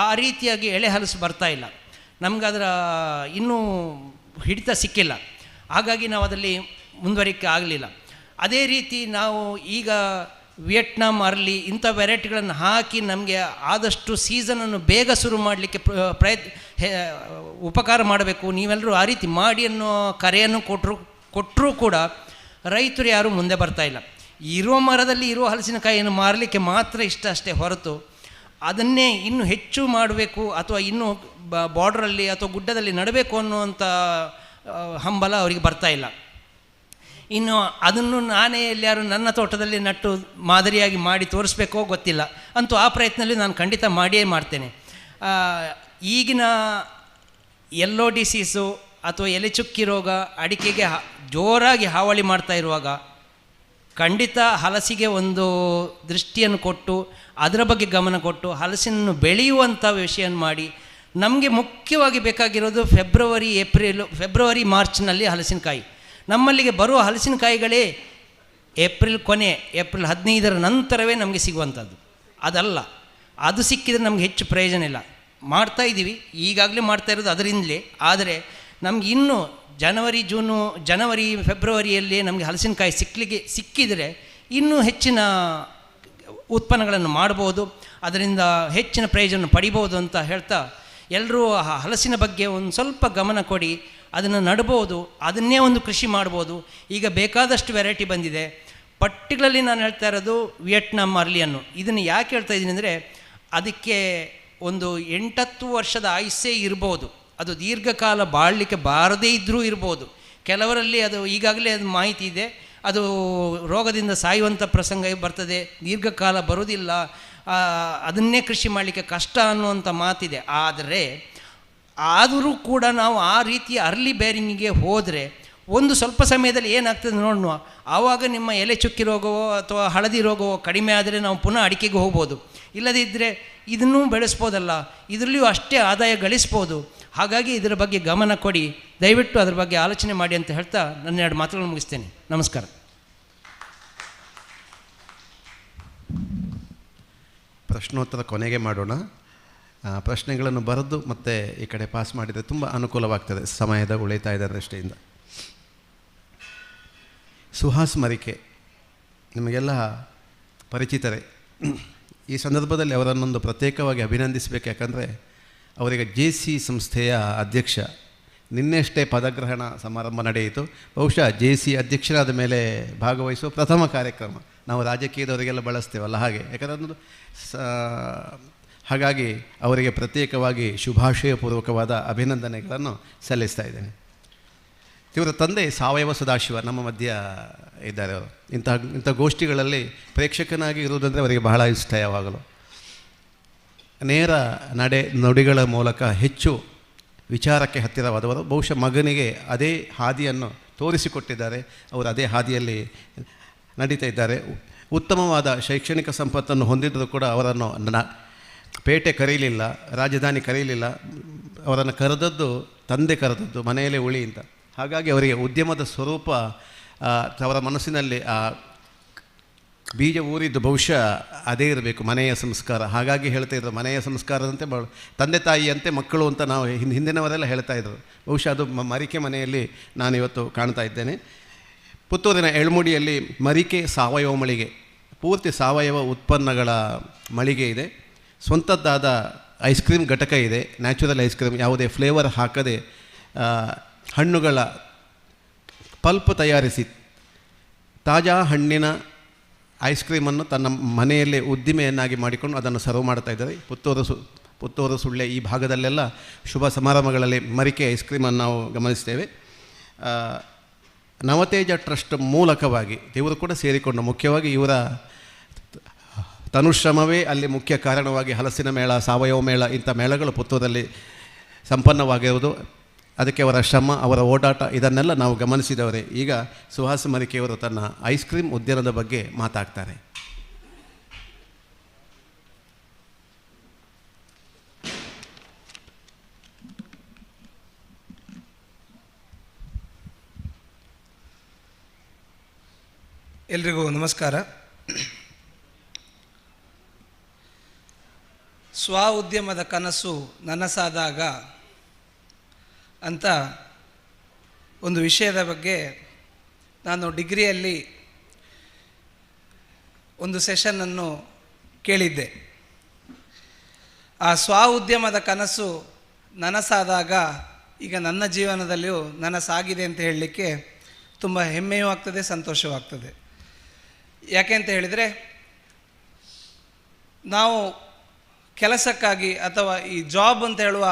ಆ ರೀತಿಯಾಗಿ ಎಳೆ ಹಲಸು ಬರ್ತಾಯಿಲ್ಲ. ನಮಗದರ ಇನ್ನೂ ಹಿಡಿತ ಸಿಕ್ಕಿಲ್ಲ. ಹಾಗಾಗಿ ನಾವು ಅದರಲ್ಲಿ ಮುಂದುವರಿಕೆ ಆಗಲಿಲ್ಲ. ಅದೇ ರೀತಿ ನಾವು ಈಗ ವಿಯೆಟ್ನಾಮ್ ಅರ್ಲಿ ಇಂಥ ವೆರೈಟಿಗಳನ್ನು ಹಾಕಿ ನಮಗೆ ಆದಷ್ಟು ಸೀಸನನ್ನು ಬೇಗ ಶುರು ಮಾಡಲಿಕ್ಕೆ ಉಪಕಾರ ಮಾಡಬೇಕು, ನೀವೆಲ್ಲರೂ ಆ ರೀತಿ ಮಾಡಿ ಅನ್ನೋ ಕರೆಯನ್ನು ಕೊಟ್ಟರೂ ಕೂಡ ರೈತರು ಯಾರೂ ಮುಂದೆ ಬರ್ತಾಯಿಲ್ಲ. ಇರೋ ಮರದಲ್ಲಿ ಇರೋ ಹಲಸಿನಕಾಯಿಯನ್ನು ಮಾರಲಿಕ್ಕೆ ಮಾತ್ರ ಅಷ್ಟೇ ಹೊರತು ಅದನ್ನೇ ಇನ್ನೂ ಹೆಚ್ಚು ಮಾಡಬೇಕು ಅಥವಾ ಇನ್ನೂ ಬಾರ್ಡ್ರಲ್ಲಿ ಅಥವಾ ಗುಡ್ಡದಲ್ಲಿ ನಡಬೇಕು ಅನ್ನುವಂಥ ಹಂಬಲ ಅವರಿಗೆ ಬರ್ತಾ ಇಲ್ಲ. ಇನ್ನು ಅದನ್ನು ನಾನೇ ಎಲ್ಲಾರು ನನ್ನ ತೋಟದಲ್ಲಿ ನಟ್ಟು ಮಾದರಿಯಾಗಿ ಮಾಡಿ ತೋರಿಸ್ಬೇಕೋ ಗೊತ್ತಿಲ್ಲ. ಅಂತೂ ಆ ಪ್ರಯತ್ನದಲ್ಲಿ ನಾನು ಖಂಡಿತ ಮಾಡಿಯೇ ಮಾಡ್ತೇನೆ. ಈಗಿನ ಎಲ್ಲೋ ಡಿಸೀಸು ಅಥವಾ ಎಲೆ ಚುಕ್ಕಿ ರೋಗ ಅಡಿಕೆಗೆ ಜೋರಾಗಿ ಹಾವಳಿ ಮಾಡ್ತಾ ಇರುವಾಗ ಖಂಡಿತ ಹಲಸಿಗೆ ಒಂದು ದೃಷ್ಟಿಯನ್ನು ಕೊಟ್ಟು ಅದರ ಬಗ್ಗೆ ಗಮನ ಕೊಟ್ಟು ಹಲಸಿನನ್ನು ಬೆಳೆಯುವಂಥ ವಿಷಯ ಮಾಡಿ, ನಮಗೆ ಮುಖ್ಯವಾಗಿ ಬೇಕಾಗಿರೋದು ಫೆಬ್ರವರಿ ಮಾರ್ಚ್ನಲ್ಲಿ ಹಲಸಿನಕಾಯಿ. ನಮ್ಮಲ್ಲಿಗೆ ಬರುವ ಹಲಸಿನಕಾಯಿಗಳೇ ಏಪ್ರಿಲ್ ಕೊನೆ, ಏಪ್ರಿಲ್ 15ರ ನಂತರವೇ ನಮಗೆ ಸಿಗುವಂಥದ್ದು. ಅದಲ್ಲ, ಅದು ಸಿಕ್ಕಿದರೆ ನಮಗೆ ಹೆಚ್ಚು ಪ್ರಯೋಜನ ಇಲ್ಲ. ಮಾಡ್ತಾಯಿದ್ದೀವಿ, ಈಗಾಗಲೇ ಮಾಡ್ತಾ ಇರೋದು ಅದರಿಂದಲೇ. ಆದರೆ ನಮ್ಗೆ ಇನ್ನೂ ಜನವರಿ ಫೆಬ್ರವರಿಯಲ್ಲಿ ನಮಗೆ ಹಲಸಿನಕಾಯಿ ಸಿಕ್ಕಿದರೆ ಇನ್ನೂ ಹೆಚ್ಚಿನ ಉತ್ಪನ್ನಗಳನ್ನು ಮಾಡ್ಬೋದು, ಅದರಿಂದ ಹೆಚ್ಚಿನ ಪ್ರಯೋಜನ ಪಡಿಬೋದು ಅಂತ ಹೇಳ್ತಾ, ಎಲ್ಲರೂ ಹಲಸಿನ ಬಗ್ಗೆ ಒಂದು ಸ್ವಲ್ಪ ಗಮನ ಕೊಡಿ, ಅದನ್ನು ನಡ್ಬೋದು, ಅದನ್ನೇ ಒಂದು ಕೃಷಿ ಮಾಡ್ಬೋದು. ಈಗ ಬೇಕಾದಷ್ಟು ವೆರೈಟಿ ಬಂದಿದೆ. ಪರ್ಟಿಕ್ಯುಲರ್ಲಿ ನಾನು ಹೇಳ್ತಾ ಇರೋದು ವಿಯೆಟ್ನಾಂ ಅರ್ಲಿಯನ್ನು. ಇದನ್ನು ಯಾಕೆ ಹೇಳ್ತಾ ಇದ್ದೀನಿ ಅಂದರೆ, ಅದಕ್ಕೆ ಒಂದು 8-10 ವರ್ಷದ ಆಯುಸ್ಸೇ ಇರ್ಬೋದು, ಅದು ದೀರ್ಘಕಾಲ ಬಾಳಲಿಕ್ಕೆ ಬಾರದೇ ಇದ್ದರೂ ಇರ್ಬೋದು. ಕೆಲವರಲ್ಲಿ ಅದು ಈಗಾಗಲೇ ಅದು ಮಾಹಿತಿ ಇದೆ, ಅದು ರೋಗದಿಂದ ಸಾಯುವಂಥ ಪ್ರಸಂಗ ಬರ್ತದೆ, ದೀರ್ಘಕಾಲ ಬರೋದಿಲ್ಲ, ಅದನ್ನೇ ಕೃಷಿ ಮಾಡಲಿಕ್ಕೆ ಕಷ್ಟ ಅನ್ನುವಂಥ ಮಾತಿದೆ. ಆದರೂ ಕೂಡ ನಾವು ಆ ರೀತಿಯ ಅರ್ಲಿ ಬೇರಿಂಗಿಗೆ ಹೋದರೆ ಒಂದು ಸ್ವಲ್ಪ ಸಮಯದಲ್ಲಿ ಏನಾಗ್ತದೆ ನೋಡೋಣ. ಆವಾಗ ನಿಮ್ಮ ಎಲೆ ಚುಕ್ಕಿ ರೋಗವೋ ಅಥವಾ ಹಳದಿ ರೋಗವೋ ಕಡಿಮೆ ಆದರೆ ನಾವು ಪುನಃ ಅಡಿಕೆಗೆ ಹೋಗ್ಬೋದು. ಇಲ್ಲದಿದ್ದರೆ ಇದನ್ನೂ ಬೆಳೆಸ್ಬೋದಲ್ಲ, ಇದರಲ್ಲಿಯೂ ಅಷ್ಟೇ ಆದಾಯ ಗಳಿಸ್ಬೋದು. ಹಾಗಾಗಿ ಇದರ ಬಗ್ಗೆ ಗಮನ ಕೊಡಿ, ದಯವಿಟ್ಟು ಅದರ ಬಗ್ಗೆ ಆಲೋಚನೆ ಮಾಡಿ ಅಂತ ಹೇಳ್ತಾ ನನ್ನ 2 ಮಾತುಗಳನ್ನು ಮುಗಿಸ್ತೇನೆ. ನಮಸ್ಕಾರ. ಪ್ರಶ್ನೋತ್ತರ ಕೊನೆಗೆ ಮಾಡೋಣ. ಪ್ರಶ್ನೆಗಳನ್ನು ಬರೆದು ಮತ್ತೆ ಈ ಕಡೆ ಪಾಸ್ ಮಾಡಿದರೆ ತುಂಬ ಅನುಕೂಲವಾಗ್ತದೆ, ಸಮಯದ ಉಳಿತಾಯದ ದೃಷ್ಟಿಯಿಂದ. ಸುಹಾಸ್ ಮರಿಕೆ ನಿಮಗೆಲ್ಲ ಪರಿಚಿತರೇ. ಈ ಸಂದರ್ಭದಲ್ಲಿ ಅವರನ್ನೊಂದು ಪ್ರತ್ಯೇಕವಾಗಿ ಅಭಿನಂದಿಸಬೇಕು. ಯಾಕಂದರೆ ಅವರಿಗೆ JC ಸಂಸ್ಥೆಯ ಅಧ್ಯಕ್ಷ. ನಿನ್ನೆಷ್ಟೇ ಪದಗ್ರಹಣ ಸಮಾರಂಭ ನಡೆಯಿತು. ಬಹುಶಃ JC ಅಧ್ಯಕ್ಷರಾದ ಮೇಲೆ ಭಾಗವಹಿಸುವ ಪ್ರಥಮ ಕಾರ್ಯಕ್ರಮ. ನಾವು ರಾಜಕೀಯದವರಿಗೆಲ್ಲ ಬಳಸ್ತೇವಲ್ಲ ಹಾಗೆ. ಯಾಕಂದರೆ ಹಾಗಾಗಿ ಅವರಿಗೆ ಪ್ರತ್ಯೇಕವಾಗಿ ಶುಭಾಶಯಪೂರ್ವಕವಾದ ಅಭಿನಂದನೆಗಳನ್ನು ಸಲ್ಲಿಸ್ತಾ ಇದ್ದೇನೆ. ಇವರ ತಂದೆ ಸಾವಯವ ಸದಾಶಿವ ನಮ್ಮ ಮಧ್ಯ ಇದ್ದಾರೆ. ಅವರು ಇಂಥ ಗೋಷ್ಠಿಗಳಲ್ಲಿ ಪ್ರೇಕ್ಷಕನಾಗಿ ಇರುವುದಂದರೆ ಅವರಿಗೆ ಬಹಳ ಇಷ್ಟ. ಯಾವಾಗಲೂ ನೇರ ನುಡಿಗಳ ಮೂಲಕ ಹೆಚ್ಚು ವಿಚಾರಕ್ಕೆ ಹತ್ತಿರವಾದವರು. ಬಹುಶಃ ಮಗನಿಗೆ ಅದೇ ಹಾದಿಯನ್ನು ತೋರಿಸಿಕೊಟ್ಟಿದ್ದಾರೆ. ಅವರು ಅದೇ ಹಾದಿಯಲ್ಲಿ ನಡೀತಾ ಇದ್ದಾರೆ. ಉತ್ತಮವಾದ ಶೈಕ್ಷಣಿಕ ಸಂಪತ್ತನ್ನು ಹೊಂದಿದ್ದರೂ ಕೂಡ ಅವರನ್ನು ಪೇಟೆ ಕರೀಲಿಲ್ಲ, ರಾಜಧಾನಿ ಕರೀಲಿಲ್ಲ. ಅವರನ್ನು ಕರೆದದ್ದು ತಂದೆ, ಕರೆದದ್ದು ಮನೆಯಲ್ಲೇ ಉಳಿ ಅಂತ. ಹಾಗಾಗಿ ಅವರಿಗೆ ಉದ್ಯಮದ ಸ್ವರೂಪ ಅವರ ಮನಸ್ಸಿನಲ್ಲಿ ಬೀಜ ಊರಿದ್ದು ಬಹುಶಃ ಅದೇ ಇರಬೇಕು, ಮನೆಯ ಸಂಸ್ಕಾರ. ಹಾಗಾಗಿ ಹೇಳ್ತಾ ಇದ್ರು, ಮನೆಯ ಸಂಸ್ಕಾರದಂತೆ ತಂದೆ ತಾಯಿಯಂತೆ ಮಕ್ಕಳು ಅಂತ ನಾವು ಹಿಂದಿನವರೆಲ್ಲ ಹೇಳ್ತಾ ಇದ್ರು. ಬಹುಶಃ ಅದು ಮರಿಕೆ ಮನೆಯಲ್ಲಿ ನಾನಿವತ್ತು ಕಾಣ್ತಾ ಇದ್ದೇನೆ. ಪುತ್ತೂರಿನ ಎಳ್ಮುಡಿಯಲ್ಲಿ ಮರಿಕೆ ಸಾವಯವ ಮಳಿಗೆ, ಪೂರ್ತಿ ಸಾವಯವ ಉತ್ಪನ್ನಗಳ ಮಳಿಗೆ ಇದೆ. ಸ್ವಂತದ್ದಾದ ಐಸ್ ಕ್ರೀಮ್ ಘಟಕ ಇದೆ, ನ್ಯಾಚುರಲ್ ಐಸ್ ಕ್ರೀಮ್, ಯಾವುದೇ ಫ್ಲೇವರ್ ಹಾಕದೆ ಹಣ್ಣುಗಳ ಪಲ್ಪ್ ತಯಾರಿಸಿ ತಾಜಾ ಹಣ್ಣಿನ ಐಸ್ ಕ್ರೀಮನ್ನು ತನ್ನ ಮನೆಯಲ್ಲೇ ಉದ್ದಿಮೆಯನ್ನಾಗಿ ಮಾಡಿಕೊಂಡು ಅದನ್ನು ಸರ್ವ್ ಮಾಡ್ತಾ ಇದ್ದಾರೆ. ಪುತ್ತೂರು ಸುಳ್ಳೆ ಈ ಭಾಗದಲ್ಲೆಲ್ಲ ಶುಭ ಸಮಾರಂಭಗಳಲ್ಲಿ ಮರಿಕೆ ಐಸ್ ಕ್ರೀಮನ್ನು ನಾವು ಗಮನಿಸ್ತೇವೆ. ನವತೇಜ ಟ್ರಸ್ಟ್ ಮೂಲಕವಾಗಿ ಇವರು ಕೂಡ ಸೇರಿಕೊಂಡು, ಮುಖ್ಯವಾಗಿ ಇವರ ತನುಶ್ರಮವೇ ಅಲ್ಲಿ ಮುಖ್ಯ ಕಾರಣವಾಗಿ ಹಲಸಿನ ಮೇಳ, ಸಾವಯವ ಮೇಳ, ಇಂಥ ಮೇಳಗಳು ಪುತ್ತೂರಲ್ಲಿ ಸಂಪನ್ನವಾಗಿರುವುದು. ಅದಕ್ಕೆ ಅವರ ಶ್ರಮ, ಅವರ ಓಡಾಟ, ಇದನ್ನೆಲ್ಲ ನಾವು ಗಮನಿಸಿದವರೇ. ಈಗ ಸುಹಾಸ್ ಮರಿಕೆಯವರು ತನ್ನ ಐಸ್ ಕ್ರೀಮ್ ಉದ್ಯಾನದ ಬಗ್ಗೆ ಮಾತಾಡ್ತಾರೆ. ಎಲ್ರಿಗೂ ನಮಸ್ಕಾರ. ಸ್ವ ಉದ್ಯಮದ ಕನಸು ನನಸಾದಾಗ ಅಂತ ಒಂದು ವಿಷಯದ ಬಗ್ಗೆ ನಾನು ಡಿಗ್ರಿಯಲ್ಲಿ ಒಂದು ಸೆಷನನ್ನು ಕೇಳಿದ್ದೆ. ಆ ಸ್ವ ಉದ್ಯಮದ ಕನಸು ನನಸಾದಾಗ ಈಗ ನನ್ನ ಜೀವನದಲ್ಲಿಯೂ ನನಸಾಗಿದೆ ಅಂತ ಹೇಳಲಿಕ್ಕೆ ತುಂಬ ಹೆಮ್ಮೆಯೂ ಆಗ್ತದೆ, ಸಂತೋಷವಾಗ್ತದೆ. ಯಾಕೆ ಅಂತ ಹೇಳಿದರೆ, ನಾವು ಕೆಲಸಕ್ಕಾಗಿ ಅಥವಾ ಈ ಜಾಬ್ ಅಂತ ಹೇಳುವ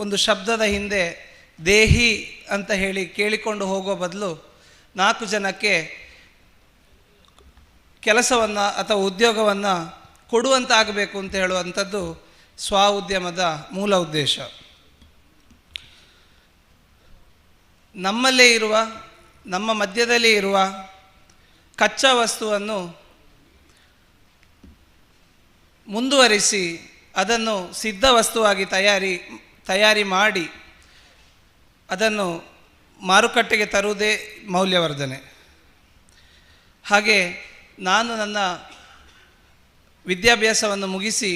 ಒಂದು ಶಬ್ದದ ಹಿಂದೆ ದೇಹಿ ಅಂತ ಹೇಳಿ ಕೇಳಿಕೊಂಡು ಹೋಗೋ ಬದಲು 4 ಜನಕ್ಕೆ ಕೆಲಸವನ್ನು ಅಥವಾ ಉದ್ಯೋಗವನ್ನು ಕೊಡುವಂತಾಗಬೇಕು ಅಂತ ಹೇಳುವಂಥದ್ದು ಸ್ವ ಉದ್ಯಮದ ಮೂಲ ಉದ್ದೇಶ. ನಮ್ಮಲ್ಲೇ ಇರುವ, ನಮ್ಮ ಮಧ್ಯದಲ್ಲೇ ಇರುವ ಕಚ್ಚಾ ವಸ್ತುವನ್ನು ಮುಂದುವರಿಸಿ ಅದನ್ನು ಸಿದ್ಧ ವಸ್ತುವಾಗಿ ತಯಾರಿ ಮಾಡಿ ಅದನ್ನು ಮಾರುಕಟ್ಟೆಗೆ ತರುವುದೇ ಮೌಲ್ಯವರ್ಧನೆ. ಹಾಗೆ ನಾನು ನನ್ನ ವಿದ್ಯಾಭ್ಯಾಸವನ್ನು ಮುಗಿಸಿ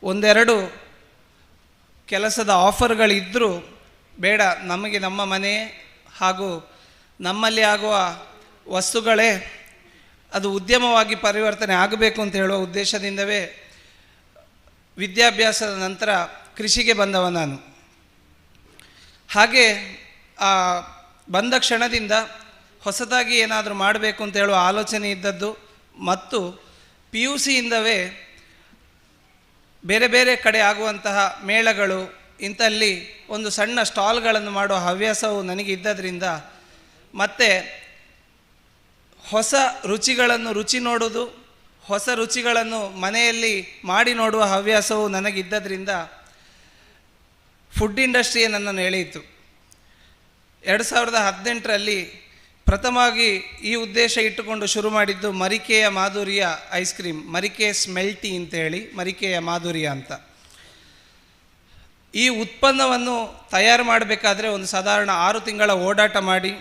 ಒಂದೆರಡು ಕೆಲಸದ ಆಫರ್ಗಳಿದ್ದರೂ ಬೇಡ, ನಮಗೆ ನಮ್ಮ ಮನೆ ಹಾಗೂ ನಮ್ಮಲ್ಲಿ ಆಗುವ ವಸ್ತುಗಳೇ ಅದು ಉದ್ಯಮವಾಗಿ ಪರಿವರ್ತನೆ ಆಗಬೇಕು ಅಂತ ಹೇಳುವ ಉದ್ದೇಶದಿಂದವೇ ವಿದ್ಯಾಭ್ಯಾಸದ ನಂತರ ಕೃಷಿಗೆ ಬಂದವ ನಾನು. ಹಾಗೆ ಬಂದ ಕ್ಷಣದಿಂದ ಹೊಸದಾಗಿ ಏನಾದರೂ ಮಾಡಬೇಕು ಅಂತ ಹೇಳುವ ಆಲೋಚನೆ ಇದ್ದದ್ದು ಮತ್ತು PUCಯಿಂದವೇ ಬೇರೆ ಬೇರೆ ಕಡೆ ಆಗುವಂತಹ ಮೇಳಗಳು ಇಂಥಲ್ಲಿ ಒಂದು ಸಣ್ಣ ಸ್ಟಾಲ್ಗಳನ್ನು ಮಾಡುವ ಹವ್ಯಾಸವು ನನಗೆ ಇದ್ದದ್ರಿಂದ ಮತ್ತು ಹೊಸ ರುಚಿಗಳನ್ನು ರುಚಿ ನೋಡೋದು, ಹೊಸ ರುಚಿಗಳನ್ನು ಮನೆಯಲ್ಲಿ ಮಾಡಿ ನೋಡುವ ಹವ್ಯಾಸವು ನನಗಿದ್ದದ್ರಿಂದ ಫುಡ್ ಇಂಡಸ್ಟ್ರಿಯೇ ನನ್ನನ್ನು ಎಳೆಯಿತು. 2018ರಲ್ಲಿ ಪ್ರಥಮವಾಗಿ ಈ ಉದ್ದೇಶ ಇಟ್ಟುಕೊಂಡು ಶುರು ಮಾಡಿದ್ದು ಮರಿಕೆಯ ಮಾಧುರ್ಯ ಐಸ್ ಕ್ರೀಮ್, ಮರಿಕೆ ಸ್ಮೆಲ್ಟಿ ಅಂತೇಳಿ ಮರಿಕೆಯ ಮಾಧುರ್ಯ ಅಂತ. ಈ ಉತ್ಪನ್ನವನ್ನು ತಯಾರು ಮಾಡಬೇಕಾದ್ರೆ ಒಂದು ಸಾಧಾರಣ 6 ತಿಂಗಳ ಓಡಾಟ ಮಾಡಿ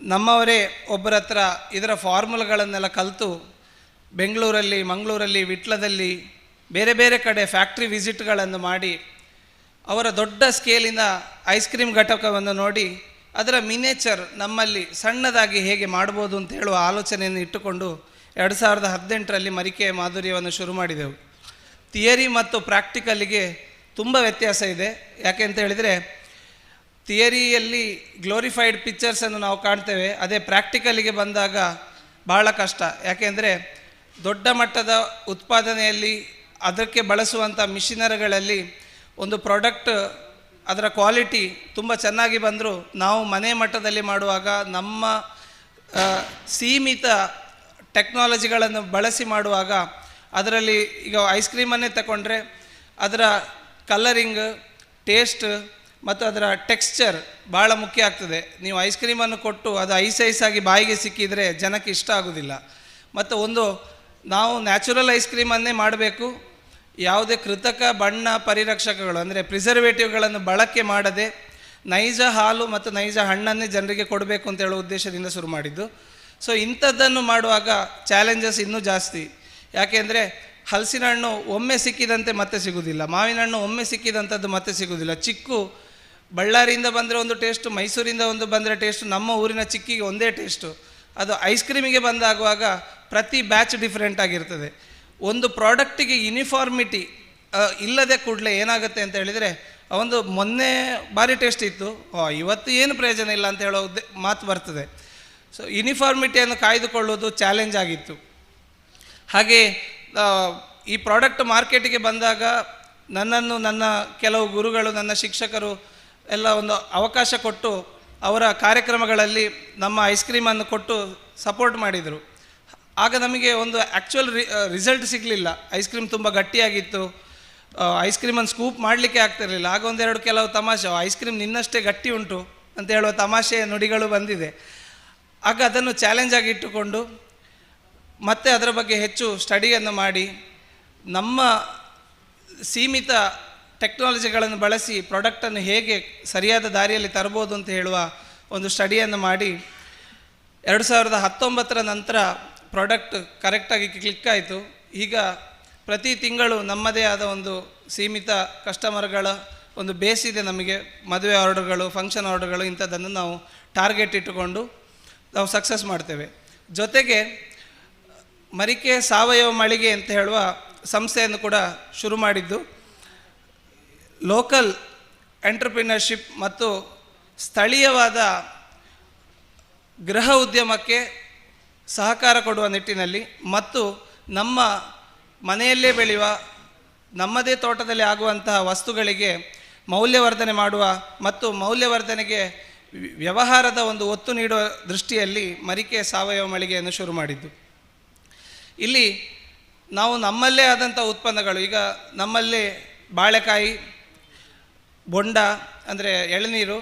ನಮ್ಮವರೇ ಒಬ್ಬರ ಹತ್ರ ಇದರ ಫಾರ್ಮುಲಾಗಳನ್ನೆಲ್ಲ ಕಲಿತು ಬೆಂಗಳೂರಲ್ಲಿ, ಮಂಗಳೂರಲ್ಲಿ, ವಿಟ್ಲದಲ್ಲಿ ಬೇರೆ ಬೇರೆ ಕಡೆ ಫ್ಯಾಕ್ಟ್ರಿ ವಿಸಿಟ್ಗಳನ್ನು ಮಾಡಿ ಅವರ ದೊಡ್ಡ ಸ್ಕೇಲಿನ ಐಸ್ ಕ್ರೀಮ್ ಘಟಕವನ್ನು ನೋಡಿ ಅದರ ಮಿನೇಚರ್ ನಮ್ಮಲ್ಲಿ ಸಣ್ಣದಾಗಿ ಹೇಗೆ ಮಾಡ್ಬೋದು ಅಂತ ಹೇಳುವ ಆಲೋಚನೆಯನ್ನು ಇಟ್ಟುಕೊಂಡು 2018ರಲ್ಲಿ ಮರಿಕೆಯ ಮಾಧುರ್ಯವನ್ನು ಶುರು ಮಾಡಿದೆವು. ಥಿಯರಿ ಮತ್ತು ಪ್ರಾಕ್ಟಿಕಲ್ಲಿಗೆ ತುಂಬ ವ್ಯತ್ಯಾಸ ಇದೆ. ಯಾಕೆ ಅಂತ ಹೇಳಿದರೆ ಥಿಯರಿಯಲ್ಲಿ ಗ್ಲೋರಿಫೈಡ್ ಪಿಕ್ಚರ್ಸನ್ನು ನಾವು ಕಾಣ್ತೇವೆ, ಅದೇ ಪ್ರಾಕ್ಟಿಕಲಿಗೆ ಬಂದಾಗ ಬಹಳ ಕಷ್ಟ. ಯಾಕೆಂದರೆ ದೊಡ್ಡ ಮಟ್ಟದ ಉತ್ಪಾದನೆಯಲ್ಲಿ ಅದಕ್ಕೆ ಬಳಸುವಂಥ ಮಿಷಿನರಿಗಳಲ್ಲಿ ಒಂದು ಪ್ರಾಡಕ್ಟ್ ಅದರ ಕ್ವಾಲಿಟಿ ತುಂಬ ಚೆನ್ನಾಗಿ ಬಂದರೂ ನಾವು ಮನೆ ಮಟ್ಟದಲ್ಲಿ ಮಾಡುವಾಗ ನಮ್ಮ ಸೀಮಿತ ಟೆಕ್ನಾಲಜಿಗಳನ್ನು ಬಳಸಿ ಮಾಡುವಾಗ ಅದರಲ್ಲಿ ಈಗ ಐಸ್ ಕ್ರೀಮನ್ನೇ ತಗೊಂಡ್ರೆ ಅದರ ಕಲರಿಂಗ್, ಟೇಸ್ಟ್ ಮತ್ತು ಅದರ ಟೆಕ್ಸ್ಚರ್ ಭಾಳ ಮುಖ್ಯ ಆಗ್ತದೆ. ನೀವು ಐಸ್ ಕ್ರೀಮನ್ನು ಕೊಟ್ಟು ಅದು ಐಸಾಗಿ ಬಾಯಿಗೆ ಸಿಕ್ಕಿದರೆ ಜನಕ್ಕೆ ಇಷ್ಟ ಆಗೋದಿಲ್ಲ. ಮತ್ತು ಒಂದು ನಾವು ನ್ಯಾಚುರಲ್ ಐಸ್ ಕ್ರೀಮನ್ನೇ ಮಾಡಬೇಕು, ಯಾವುದೇ ಕೃತಕ ಬಣ್ಣ ಪರಿರಕ್ಷಕಗಳು ಅಂದರೆ ಪ್ರಿಸರ್ವೇಟಿವ್ಗಳನ್ನು ಬಳಕೆ ಮಾಡದೆ ನೈಜ ಹಾಲು ಮತ್ತು ನೈಜ ಹಣ್ಣನ್ನೇ ಜನರಿಗೆ ಕೊಡಬೇಕು ಅಂತ ಹೇಳೋ ಉದ್ದೇಶದಿಂದ ಶುರು ಮಾಡಿದ್ದು. ಸೊ ಇಂಥದ್ದನ್ನು ಮಾಡುವಾಗ ಚಾಲೆಂಜಸ್ ಇನ್ನೂ ಜಾಸ್ತಿ. ಯಾಕೆಂದರೆ ಹಲಸಿನ ಹಣ್ಣು ಒಮ್ಮೆ ಸಿಕ್ಕಿದಂತೆ ಮತ್ತೆ ಸಿಗೋದಿಲ್ಲ, ಮಾವಿನ ಹಣ್ಣು ಒಮ್ಮೆ ಸಿಕ್ಕಿದಂಥದ್ದು ಮತ್ತೆ ಸಿಗೋದಿಲ್ಲ. ಚಿಕ್ಕು ಬಳ್ಳಾರಿಯಿಂದ ಬಂದರೆ ಒಂದು ಟೇಸ್ಟು, ಮೈಸೂರಿಂದ ಒಂದು ಬಂದರೆ ಟೇಸ್ಟು, ನಮ್ಮ ಊರಿನ ಚಿಕ್ಕಿಗೆ ಒಂದೇ ಟೇಸ್ಟು. ಅದು ಐಸ್ ಕ್ರೀಮಿಗೆ ಬಂದಾಗುವಾಗ ಪ್ರತಿ ಬ್ಯಾಚ್ ಡಿಫ್ರೆಂಟ್ ಆಗಿರ್ತದೆ. ಒಂದು ಪ್ರಾಡಕ್ಟಿಗೆ ಯೂನಿಫಾರ್ಮಿಟಿ ಇಲ್ಲದೆ ಕೂಡಲೇ ಏನಾಗುತ್ತೆ ಅಂತ ಹೇಳಿದರೆ ಒಂದು ಮೊನ್ನೆ ಭಾರಿ ಟೇಸ್ಟ್ ಇತ್ತು, ಇವತ್ತು ಏನು ಪ್ರಯೋಜನ ಇಲ್ಲ ಅಂತ ಹೇಳೋ ಮಾತು ಬರ್ತದೆ. ಸೊ ಯೂನಿಫಾರ್ಮಿಟಿಯನ್ನು ಕಾಯ್ದುಕೊಳ್ಳೋದು ಚಾಲೆಂಜ್ ಆಗಿತ್ತು. ಹಾಗೆ ಈ ಪ್ರಾಡಕ್ಟ್ ಮಾರ್ಕೆಟಿಗೆ ಬಂದಾಗ ನನ್ನನ್ನು ನನ್ನ ಕೆಲವು ಗುರುಗಳು, ನನ್ನ ಶಿಕ್ಷಕರು ಎಲ್ಲ ಒಂದು ಅವಕಾಶ ಕೊಟ್ಟು ಅವರ ಕಾರ್ಯಕ್ರಮಗಳಲ್ಲಿ ನಮ್ಮ ಐಸ್ ಕ್ರೀಮನ್ನು ಕೊಟ್ಟು ಸಪೋರ್ಟ್ ಮಾಡಿದರು. ಆಗ ನಮಗೆ ಒಂದು ಆ್ಯಕ್ಚುಯಲ್ ರಿಸಲ್ಟ್ ಸಿಗಲಿಲ್ಲ. ಐಸ್ ಕ್ರೀಮ್ ತುಂಬ ಗಟ್ಟಿಯಾಗಿತ್ತು, ಐಸ್ ಕ್ರೀಮನ್ನು ಸ್ಕೂಪ್ ಮಾಡಲಿಕ್ಕೆ ಆಗ್ತಿರಲಿಲ್ಲ. ಆಗ ಒಂದೆರಡು ಕೆಲವು ತಮಾಷೆ, ಐಸ್ ಕ್ರೀಮ್ ನಿನ್ನಷ್ಟೇ ಗಟ್ಟಿ ಉಂಟು ಅಂತ ಹೇಳುವ ತಮಾಷೆಯ ನುಡಿಗಳು ಬಂದಿದೆ. ಆಗ ಅದನ್ನು ಚಾಲೆಂಜ್ ಆಗಿ ಇಟ್ಟುಕೊಂಡು ಮತ್ತೆ ಅದರ ಬಗ್ಗೆ ಹೆಚ್ಚು ಸ್ಟಡಿಯನ್ನು ಮಾಡಿ ನಮ್ಮ ಸೀಮಿತ ಟೆಕ್ನಾಲಜಿಗಳನ್ನು ಬಳಸಿ ಪ್ರಾಡಕ್ಟನ್ನು ಹೇಗೆ ಸರಿಯಾದ ದಾರಿಯಲ್ಲಿ ತರ್ಬೋದು ಅಂತ ಹೇಳುವ ಒಂದು ಸ್ಟಡಿಯನ್ನು ಮಾಡಿ 2019ರ ನಂತರ ಪ್ರಾಡಕ್ಟ್ ಕರೆಕ್ಟಾಗಿ ಕ್ಲಿಕ್ ಆಯಿತು. ಈಗ ಪ್ರತಿ ತಿಂಗಳು ನಮ್ಮದೇ ಆದ ಒಂದು ಸೀಮಿತ ಕಸ್ಟಮರ್ಗಳ ಒಂದು ಬೇಸ್ ಇದೆ ನಮಗೆ. ಮದುವೆ ಆರ್ಡರ್ಗಳು, ಫಂಕ್ಷನ್ ಆರ್ಡರ್ಗಳು ಇಂಥದ್ದನ್ನು ನಾವು ಟಾರ್ಗೆಟ್ ಇಟ್ಟುಕೊಂಡು ನಾವು ಸಕ್ಸಸ್ ಮಾಡ್ತೇವೆ. ಜೊತೆಗೆ ಮರಿಕೆ ಸಾವಯವ ಮಳಿಗೆ ಅಂತ ಹೇಳುವ ಸಂಸ್ಥೆಯನ್ನು ಕೂಡ ಶುರು ಮಾಡಿದ್ದು ಲೋಕಲ್ ಎಂಟರ್ಪ್ರಿನರ್ಶಿಪ್ ಮತ್ತು ಸ್ಥಳೀಯವಾದ ಗೃಹ ಉದ್ಯಮಕ್ಕೆ ಸಹಕಾರ ಕೊಡುವ ನಿಟ್ಟಿನಲ್ಲಿ ಮತ್ತು ನಮ್ಮ ಮನೆಯಲ್ಲೇ ಬೆಳೆಯುವ ನಮ್ಮದೇ ತೋಟದಲ್ಲಿ ಆಗುವಂತಹ ವಸ್ತುಗಳಿಗೆ ಮೌಲ್ಯವರ್ಧನೆ ಮಾಡುವ ಮತ್ತು ಮೌಲ್ಯವರ್ಧನೆಗೆ ವ್ಯವಹಾರದ ಒಂದು ಒತ್ತು ನೀಡುವ ದೃಷ್ಟಿಯಲ್ಲಿ ಮರಿಕೆ ಸಾವಯವ ಮಳಿಗೆಯನ್ನು ಶುರು ಮಾಡಿದ್ದು. ಇಲ್ಲಿ ನಾವು ನಮ್ಮಲ್ಲೇ ಆದಂಥ ಉತ್ಪನ್ನಗಳು, ಈಗ ನಮ್ಮಲ್ಲೇ ಬಾಳೆಕಾಯಿ, ಬೊಂಡ ಅಂದರೆ ಎಳನೀರು,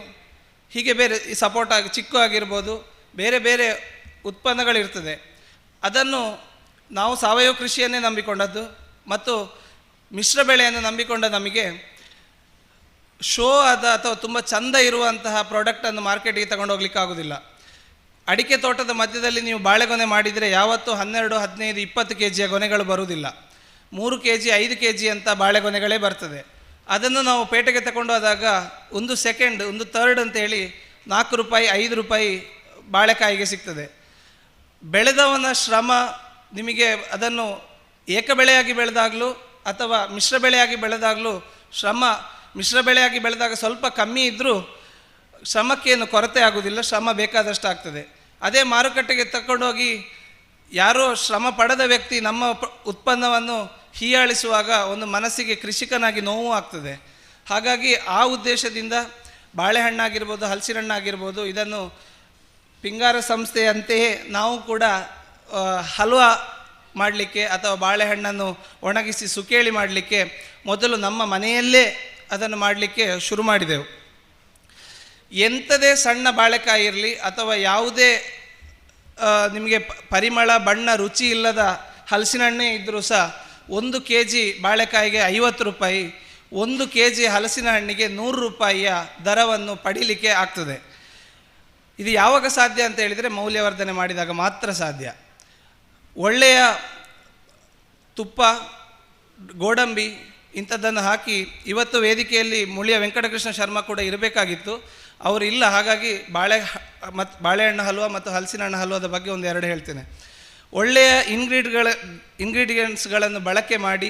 ಹೀಗೆ ಬೇರೆ ಸಪೋಟ ಚಿಕ್ಕು ಆಗಿರ್ಬೋದು, ಬೇರೆ ಬೇರೆ ಉತ್ಪನ್ನಗಳಿರ್ತದೆ. ಅದನ್ನು ನಾವು ಸಾವಯವ ಕೃಷಿಯನ್ನೇ ನಂಬಿಕೊಂಡದ್ದು ಮತ್ತು ಮಿಶ್ರ ಬೆಳೆಯನ್ನು ನಂಬಿಕೊಂಡ ನಮಗೆ ಶೋ ಆದ ಅಥವಾ ತುಂಬ ಚಂದ ಇರುವಂತಹ ಪ್ರಾಡಕ್ಟನ್ನು ಮಾರ್ಕೆಟಿಗೆ ತಗೊಂಡೋಗ್ಲಿಕ್ಕಾಗೋದಿಲ್ಲ. ಅಡಿಕೆ ತೋಟದ ಮಧ್ಯದಲ್ಲಿ ನೀವು ಬಾಳೆಗೊನೆ ಮಾಡಿದರೆ ಯಾವತ್ತೂ 12, 15, 20 kg ಗೊನೆಗಳು ಬರುವುದಿಲ್ಲ. 3 kg 5 kg ಅಂತ ಬಾಳೆಗೊನೆಗಳೇ ಬರ್ತದೆ. ಅದನ್ನು ನಾವು ಪೇಟೆಗೆ ತಗೊಂಡು ಹೋದಾಗ 1 ಸೆಕೆಂಡ್ 1 ಥರ್ಡ್ ಅಂತೇಳಿ 4 ರೂಪಾಯಿ 5 ರೂಪಾಯಿ ಬಾಳೆಕಾಯಿಗೆ ಸಿಗ್ತದೆ. ಬೆಳೆದವನ ಶ್ರಮ ನಿಮಗೆ ಅದನ್ನು ಏಕ ಬೆಳೆಯಾಗಿ ಬೆಳೆದಾಗಲೂ ಅಥವಾ ಮಿಶ್ರ ಬೆಳೆಯಾಗಿ ಬೆಳೆದಾಗಲೂ ಶ್ರಮ ಮಿಶ್ರ ಬೆಳೆಯಾಗಿ ಬೆಳೆದಾಗ ಸ್ವಲ್ಪ ಕಮ್ಮಿ ಇದ್ದರೂ ಶ್ರಮಕ್ಕೇನು ಕೊರತೆ ಆಗುವುದಿಲ್ಲ, ಶ್ರಮ ಬೇಕಾದಷ್ಟು ಆಗ್ತದೆ. ಅದೇ ಮಾರುಕಟ್ಟೆಗೆ ತಗೊಂಡೋಗಿ ಯಾರೋ ಶ್ರಮ ಪಡೆದ ವ್ಯಕ್ತಿ ನಮ್ಮ ಉತ್ಪನ್ನವನ್ನು ಹೀಯಾಳಿಸುವಾಗ ಒಂದು ಮನಸ್ಸಿಗೆ ಕೃಷಿಕನಾಗಿ ನೋವು ಆಗ್ತದೆ. ಹಾಗಾಗಿ ಆ ಉದ್ದೇಶದಿಂದ ಬಾಳೆಹಣ್ಣಾಗಿರ್ಬೋದು, ಹಲಸಿನಣ್ಣಾಗಿರ್ಬೋದು, ಇದನ್ನು ಪಿಂಗಾರ ಸಂಸ್ಥೆಯಂತೆಯೇ ನಾವು ಕೂಡ ಹಲ್ವಾ ಮಾಡಲಿಕ್ಕೆ ಅಥವಾ ಬಾಳೆಹಣ್ಣನ್ನು ಒಣಗಿಸಿ ಸುಕೇಳಿ ಮಾಡಲಿಕ್ಕೆ ಮೊದಲು ನಮ್ಮ ಮನೆಯಲ್ಲೇ ಅದನ್ನು ಮಾಡಲಿಕ್ಕೆ ಶುರು ಮಾಡಿದೆವು. ಎಂಥದೇ ಸಣ್ಣ ಬಾಳೆಕಾಯಿ ಇರಲಿ ಅಥವಾ ಯಾವುದೇ ನಿಮಗೆ ಪರಿಮಳ ಬಣ್ಣ ರುಚಿ ಇಲ್ಲದ ಹಲಸಿನ ಹಣ್ಣೇ ಇದ್ದರೂ ಸಹ 1 kg ಬಾಳೆಕಾಯಿಗೆ 50 ರೂಪಾಯಿ, 1 kg ಹಲಸಿನ ಹಣ್ಣಿಗೆ 100 ರೂಪಾಯಿಯ ದರವನ್ನು ಪಡೀಲಿಕ್ಕೆ ಆಗ್ತದೆ. ಇದು ಯಾವಾಗ ಸಾಧ್ಯ ಅಂತ ಹೇಳಿದರೆ ಮೌಲ್ಯವರ್ಧನೆ ಮಾಡಿದಾಗ ಮಾತ್ರ ಸಾಧ್ಯ. ಒಳ್ಳೆಯ ತುಪ್ಪ, ಗೋಡಂಬಿ ಇಂಥದ್ದನ್ನು ಹಾಕಿ, ಇವತ್ತು ವೇದಿಕೆಯಲ್ಲಿ ಮುಳಿಯ ವೆಂಕಟಕೃಷ್ಣ ಶರ್ಮಾ ಕೂಡ ಇರಬೇಕಾಗಿತ್ತು, ಅವರು ಇಲ್ಲ. ಹಾಗಾಗಿ ಬಾಳೆಹಣ್ಣು ಹಲ್ವಾ ಮತ್ತು ಹಲಸಿನ ಹಣ್ಣು ಹಲ್ವಾದ ಬಗ್ಗೆ 1-2 ಹೇಳ್ತೇನೆ. ಒಳ್ಳೆಯ ಇಂಗ್ರೀಡಿಯೆಂಟ್ಸ್ಗಳನ್ನು ಬಳಕೆ ಮಾಡಿ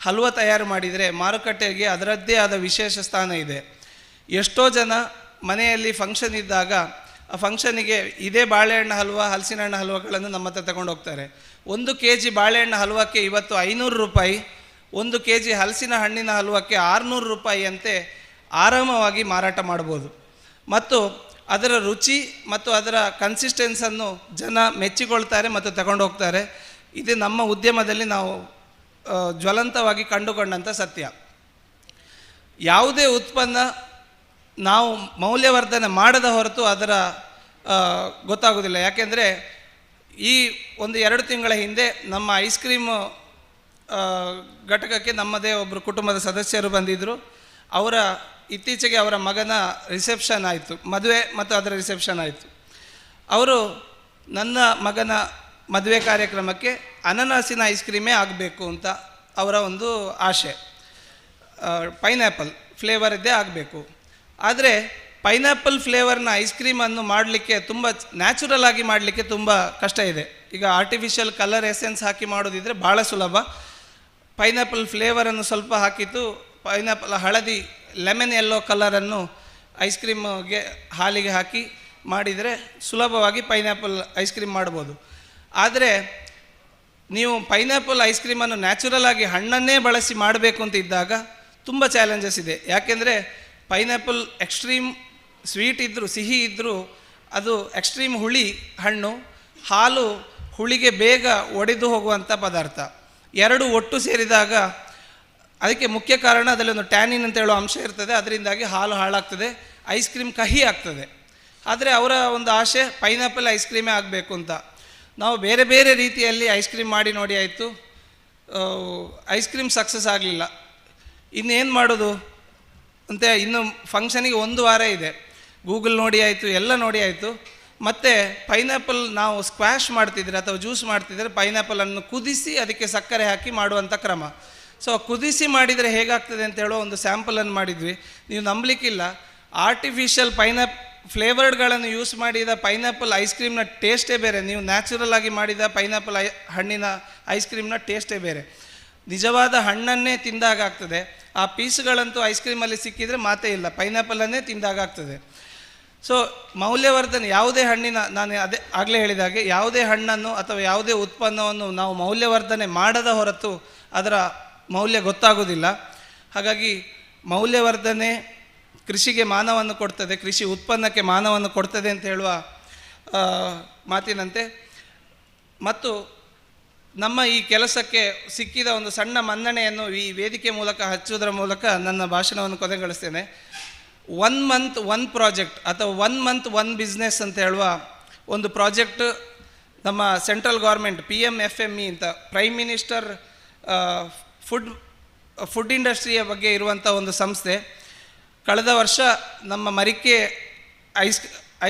ಹಲ್ವಾ ತಯಾರು ಮಾಡಿದರೆ ಮಾರುಕಟ್ಟೆಗೆ ಅದರದ್ದೇ ಆದ ವಿಶೇಷ ಸ್ಥಾನ ಇದೆ. ಎಷ್ಟೋ ಜನ ಮನೆಯಲ್ಲಿ ಫಂಕ್ಷನ್ ಇದ್ದಾಗ ಆ ಫಂಕ್ಷನಿಗೆ ಇದೇ ಬಾಳೆಹಣ್ಣು ಹಲ್ವಾ, ಹಲಸಿನ ಹಣ್ಣು ಹಲ್ವಾಗಳನ್ನು ನಮ್ಮ ಹತ್ರ ತಗೊಂಡು ಹೋಗ್ತಾರೆ. 1 kg ಬಾಳೆಹಣ್ಣು ಹಲ್ವಕ್ಕೆ ಇವತ್ತು 500 ರೂಪಾಯಿ, 1 kg ಹಲಸಿನ ಹಣ್ಣಿನ ಹಲ್ವಕ್ಕೆ 600 ರೂಪಾಯಿಯಂತೆ ಆರಾಮವಾಗಿ ಮಾರಾಟ ಮಾಡ್ಬೋದು. ಮತ್ತು ಅದರ ರುಚಿ ಮತ್ತು ಅದರ ಕನ್ಸಿಸ್ಟೆನ್ಸನ್ನು ಜನ ಮೆಚ್ಚಿಕೊಳ್ತಾರೆ ಮತ್ತು ತಗೊಂಡು ಹೋಗ್ತಾರೆ. ಇದು ನಮ್ಮ ಉದ್ಯಮದಲ್ಲಿ ನಾವು ಜ್ವಲಂತವಾಗಿ ಕಂಡುಕೊಂಡಂಥ ಸತ್ಯ. ಯಾವುದೇ ಉತ್ಪನ್ನ ನಾವು ಮೌಲ್ಯವರ್ಧನೆ ಮಾಡದ ಹೊರತು ಅದರ ಗೊತ್ತಾಗೋದಿಲ್ಲ. ಯಾಕೆಂದರೆ ಈ 1-2 ತಿಂಗಳ ಹಿಂದೆ ನಮ್ಮ ಐಸ್ ಕ್ರೀಮ್ ಘಟಕಕ್ಕೆ ನಮ್ಮದೇ ಒಬ್ಬರು ಕುಟುಂಬದ ಸದಸ್ಯರು ಬಂದಿದ್ದರು. ಇತ್ತೀಚೆಗೆ ಅವರ ಮಗನ ರಿಸೆಪ್ಷನ್ ಆಯಿತು, ಮದುವೆ ಮತ್ತು ಅದರ ರಿಸೆಪ್ಷನ್ ಆಯಿತು. ಅವರು ನನ್ನ ಮಗನ ಮದುವೆ ಕಾರ್ಯಕ್ರಮಕ್ಕೆ ಅನನಾಸಿನ ಐಸ್ ಕ್ರೀಮೇ ಆಗಬೇಕು ಅಂತ ಅವರ ಒಂದು ಆಶೆ. ಪೈನಾಪಲ್ ಫ್ಲೇವರದ್ದೇ ಆಗಬೇಕು. ಆದರೆ ಪೈನಾಪಲ್ ಫ್ಲೇವರ್ನ ಐಸ್ ಕ್ರೀಮನ್ನು ಮಾಡಲಿಕ್ಕೆ ತುಂಬ ನ್ಯಾಚುರಲ್ ಆಗಿ ಮಾಡಲಿಕ್ಕೆ ತುಂಬ ಕಷ್ಟ ಇದೆ. ಈಗ ಆರ್ಟಿಫಿಷಿಯಲ್ ಕಲರ್ ಎಸೆನ್ಸ್ ಹಾಕಿ ಮಾಡೋದಿದ್ರೆ ಭಾಳ ಸುಲಭ. ಪೈನಾಪಲ್ ಫ್ಲೇವರನ್ನು ಸ್ವಲ್ಪ ಹಾಕಿತ್ತು, ಪೈನಾಪಲ್ ಹಳದಿ ಲೆಮನ್ ಯೆಲ್ಲೋ ಕಲರನ್ನು ಐಸ್ ಕ್ರೀಮ್ಗೆ ಹಾಲಿಗೆ ಹಾಕಿ ಮಾಡಿದರೆ ಸುಲಭವಾಗಿ ಪೈನಾಪಲ್ ಐಸ್ ಕ್ರೀಮ್ ಮಾಡ್ಬೋದು. ಆದರೆ ನೀವು ಪೈನಾಪಲ್ ಐಸ್ ಕ್ರೀಮನ್ನು ನ್ಯಾಚುರಲ್ ಆಗಿ ಹಣ್ಣನ್ನೇ ಬಳಸಿ ಮಾಡಬೇಕು ಅಂತ ಇದ್ದಾಗ ತುಂಬ ಚಾಲೆಂಜಸ್ ಇದೆ. ಯಾಕೆಂದರೆ ಪೈನಾಪಲ್ ಎಕ್ಸ್ಟ್ರೀಮ್ ಸ್ವೀಟ್ ಇದ್ದರೂ, ಸಿಹಿ ಇದ್ದರೂ ಅದು ಎಕ್ಸ್ಟ್ರೀಮ್ ಹುಳಿ ಹಣ್ಣು, ಹಾಲು ಹುಳಿಗೆ ಬೇಗ ಒಡೆದು ಹೋಗುವಂಥ ಪದಾರ್ಥ. ಎರಡು ಒಟ್ಟು ಸೇರಿದಾಗ ಅದಕ್ಕೆ ಮುಖ್ಯ ಕಾರಣ ಅದರಲ್ಲಿ ಒಂದು ಟ್ಯಾನಿನ್ ಅಂತ ಹೇಳೋ ಅಂಶ ಇರ್ತದೆ. ಅದರಿಂದಾಗಿ ಹಾಲು ಹಾಳಾಗ್ತದೆ, ಐಸ್ ಕ್ರೀಮ್ ಕಹಿ ಆಗ್ತದೆ. ಆದರೆ ಅವರ ಒಂದು ಆಸೆ ಪೈನಾಪಲ್ ಐಸ್ ಕ್ರೀಮೇ ಆಗಬೇಕು ಅಂತ. ನಾವು ಬೇರೆ ಬೇರೆ ರೀತಿಯಲ್ಲಿ ಐಸ್ ಕ್ರೀಮ್ ಮಾಡಿ ನೋಡಿ ಆಯಿತು, ಐಸ್ ಕ್ರೀಮ್ ಸಕ್ಸಸ್ ಆಗಲಿಲ್ಲ. ಇನ್ನೇನು ಮಾಡೋದು ಅಂತ ಇನ್ನು ಫಂಕ್ಷನಿಗೆ 1 ವಾರ ಇದೆ. ಗೂಗಲ್ ನೋಡಿ ಆಯಿತು, ಎಲ್ಲ ನೋಡಿ ಆಯಿತು. ಮತ್ತು ಪೈನಾಪಲ್ ನಾವು ಸ್ಕ್ವಾಶ್ ಮಾಡ್ತಿದ್ರೆ ಅಥವಾ ಜ್ಯೂಸ್ ಮಾಡ್ತಿದ್ರೆ ಪೈನಾಪಲನ್ನು ಕುದಿಸಿ ಅದಕ್ಕೆ ಸಕ್ಕರೆ ಹಾಕಿ ಮಾಡುವಂಥ ಕ್ರಮ. ಸೊ ಕುದಿಸಿ ಮಾಡಿದರೆ ಹೇಗಾಗ್ತದೆ ಅಂತ ಹೇಳೋ ಒಂದು ಸ್ಯಾಂಪಲನ್ನು ಮಾಡಿದ್ವಿ. ನೀವು ನಂಬಲಿಕ್ಕಿಲ್ಲ, ಆರ್ಟಿಫಿಷಿಯಲ್ ಫ್ಲೇವರ್ಡ್ಗಳನ್ನು ಯೂಸ್ ಮಾಡಿದ ಪೈನಾಪಲ್ ಐಸ್ ಕ್ರೀಮ್ನ ಟೇಸ್ಟೇ ಬೇರೆ, ನೀವು ನ್ಯಾಚುರಲ್ ಆಗಿ ಮಾಡಿದ ಪೈನಾಪಲ್ ಹಣ್ಣಿನ ಐಸ್ ಕ್ರೀಮ್ನ ಟೇಸ್ಟೇ ಬೇರೆ. ನಿಜವಾದ ಹಣ್ಣನ್ನೇ ತಿಂದಾಗ ಆಗ್ತದೆ. ಆ ಪೀಸ್ಗಳಂತೂ ಐಸ್ ಕ್ರೀಮಲ್ಲಿ ಸಿಕ್ಕಿದರೆ ಮಾತೇ ಇಲ್ಲ, ಪೈನಾಪಲನ್ನೇ ತಿಂದಾಗ ಆಗ್ತದೆ. ಸೊ ಮೌಲ್ಯವರ್ಧನೆ ಯಾವುದೇ ಹಣ್ಣಿನ, ನಾನು ಆಗಲೇ ಹೇಳಿದಾಗೆ ಯಾವುದೇ ಹಣ್ಣನ್ನು ಅಥವಾ ಯಾವುದೇ ಉತ್ಪನ್ನವನ್ನು ನಾವು ಮೌಲ್ಯವರ್ಧನೆ ಮಾಡದ ಹೊರತು ಅದರ ಮೌಲ್ಯ ಗೊತ್ತಾಗೋದಿಲ್ಲ. ಹಾಗಾಗಿ ಮೌಲ್ಯವರ್ಧನೆ ಕೃಷಿಗೆ ಮಾನವನ್ನು ಕೊಡ್ತದೆ, ಕೃಷಿ ಉತ್ಪನ್ನಕ್ಕೆ ಮಾನವನ್ನು ಕೊಡ್ತದೆ ಅಂತ ಹೇಳುವ ಮಾತಿನಂತೆ ಮತ್ತು ನಮ್ಮ ಈ ಕೆಲಸಕ್ಕೆ ಸಿಕ್ಕಿದ ಒಂದು ಸಣ್ಣ ಮನ್ನಣೆಯನ್ನು ಈ ವೇದಿಕೆ ಮೂಲಕ ಹಚ್ಚುವುದರ ಮೂಲಕ ನನ್ನ ಭಾಷಣವನ್ನು ಕೊನೆಗೊಳಿಸ್ತೇನೆ. 1 ಮಂತ್ 1 ಪ್ರಾಜೆಕ್ಟ್ ಅಥವಾ 1 ಮಂತ್ 1 ಬಿಸ್ನೆಸ್ ಅಂತ ಹೇಳುವ ಒಂದು ಪ್ರಾಜೆಕ್ಟ್ ನಮ್ಮ ಸೆಂಟ್ರಲ್ ಗೌರ್ಮೆಂಟ್ PMFME ಅಂತ ಪ್ರೈಮ್ ಮಿನಿಸ್ಟರ್ ಫುಡ್ ಇಂಡಸ್ಟ್ರಿಯ ಬಗ್ಗೆ ಇರುವಂಥ ಒಂದು ಸಂಸ್ಥೆ ಕಳೆದ ವರ್ಷ ನಮ್ಮ ಮರಿಕೆ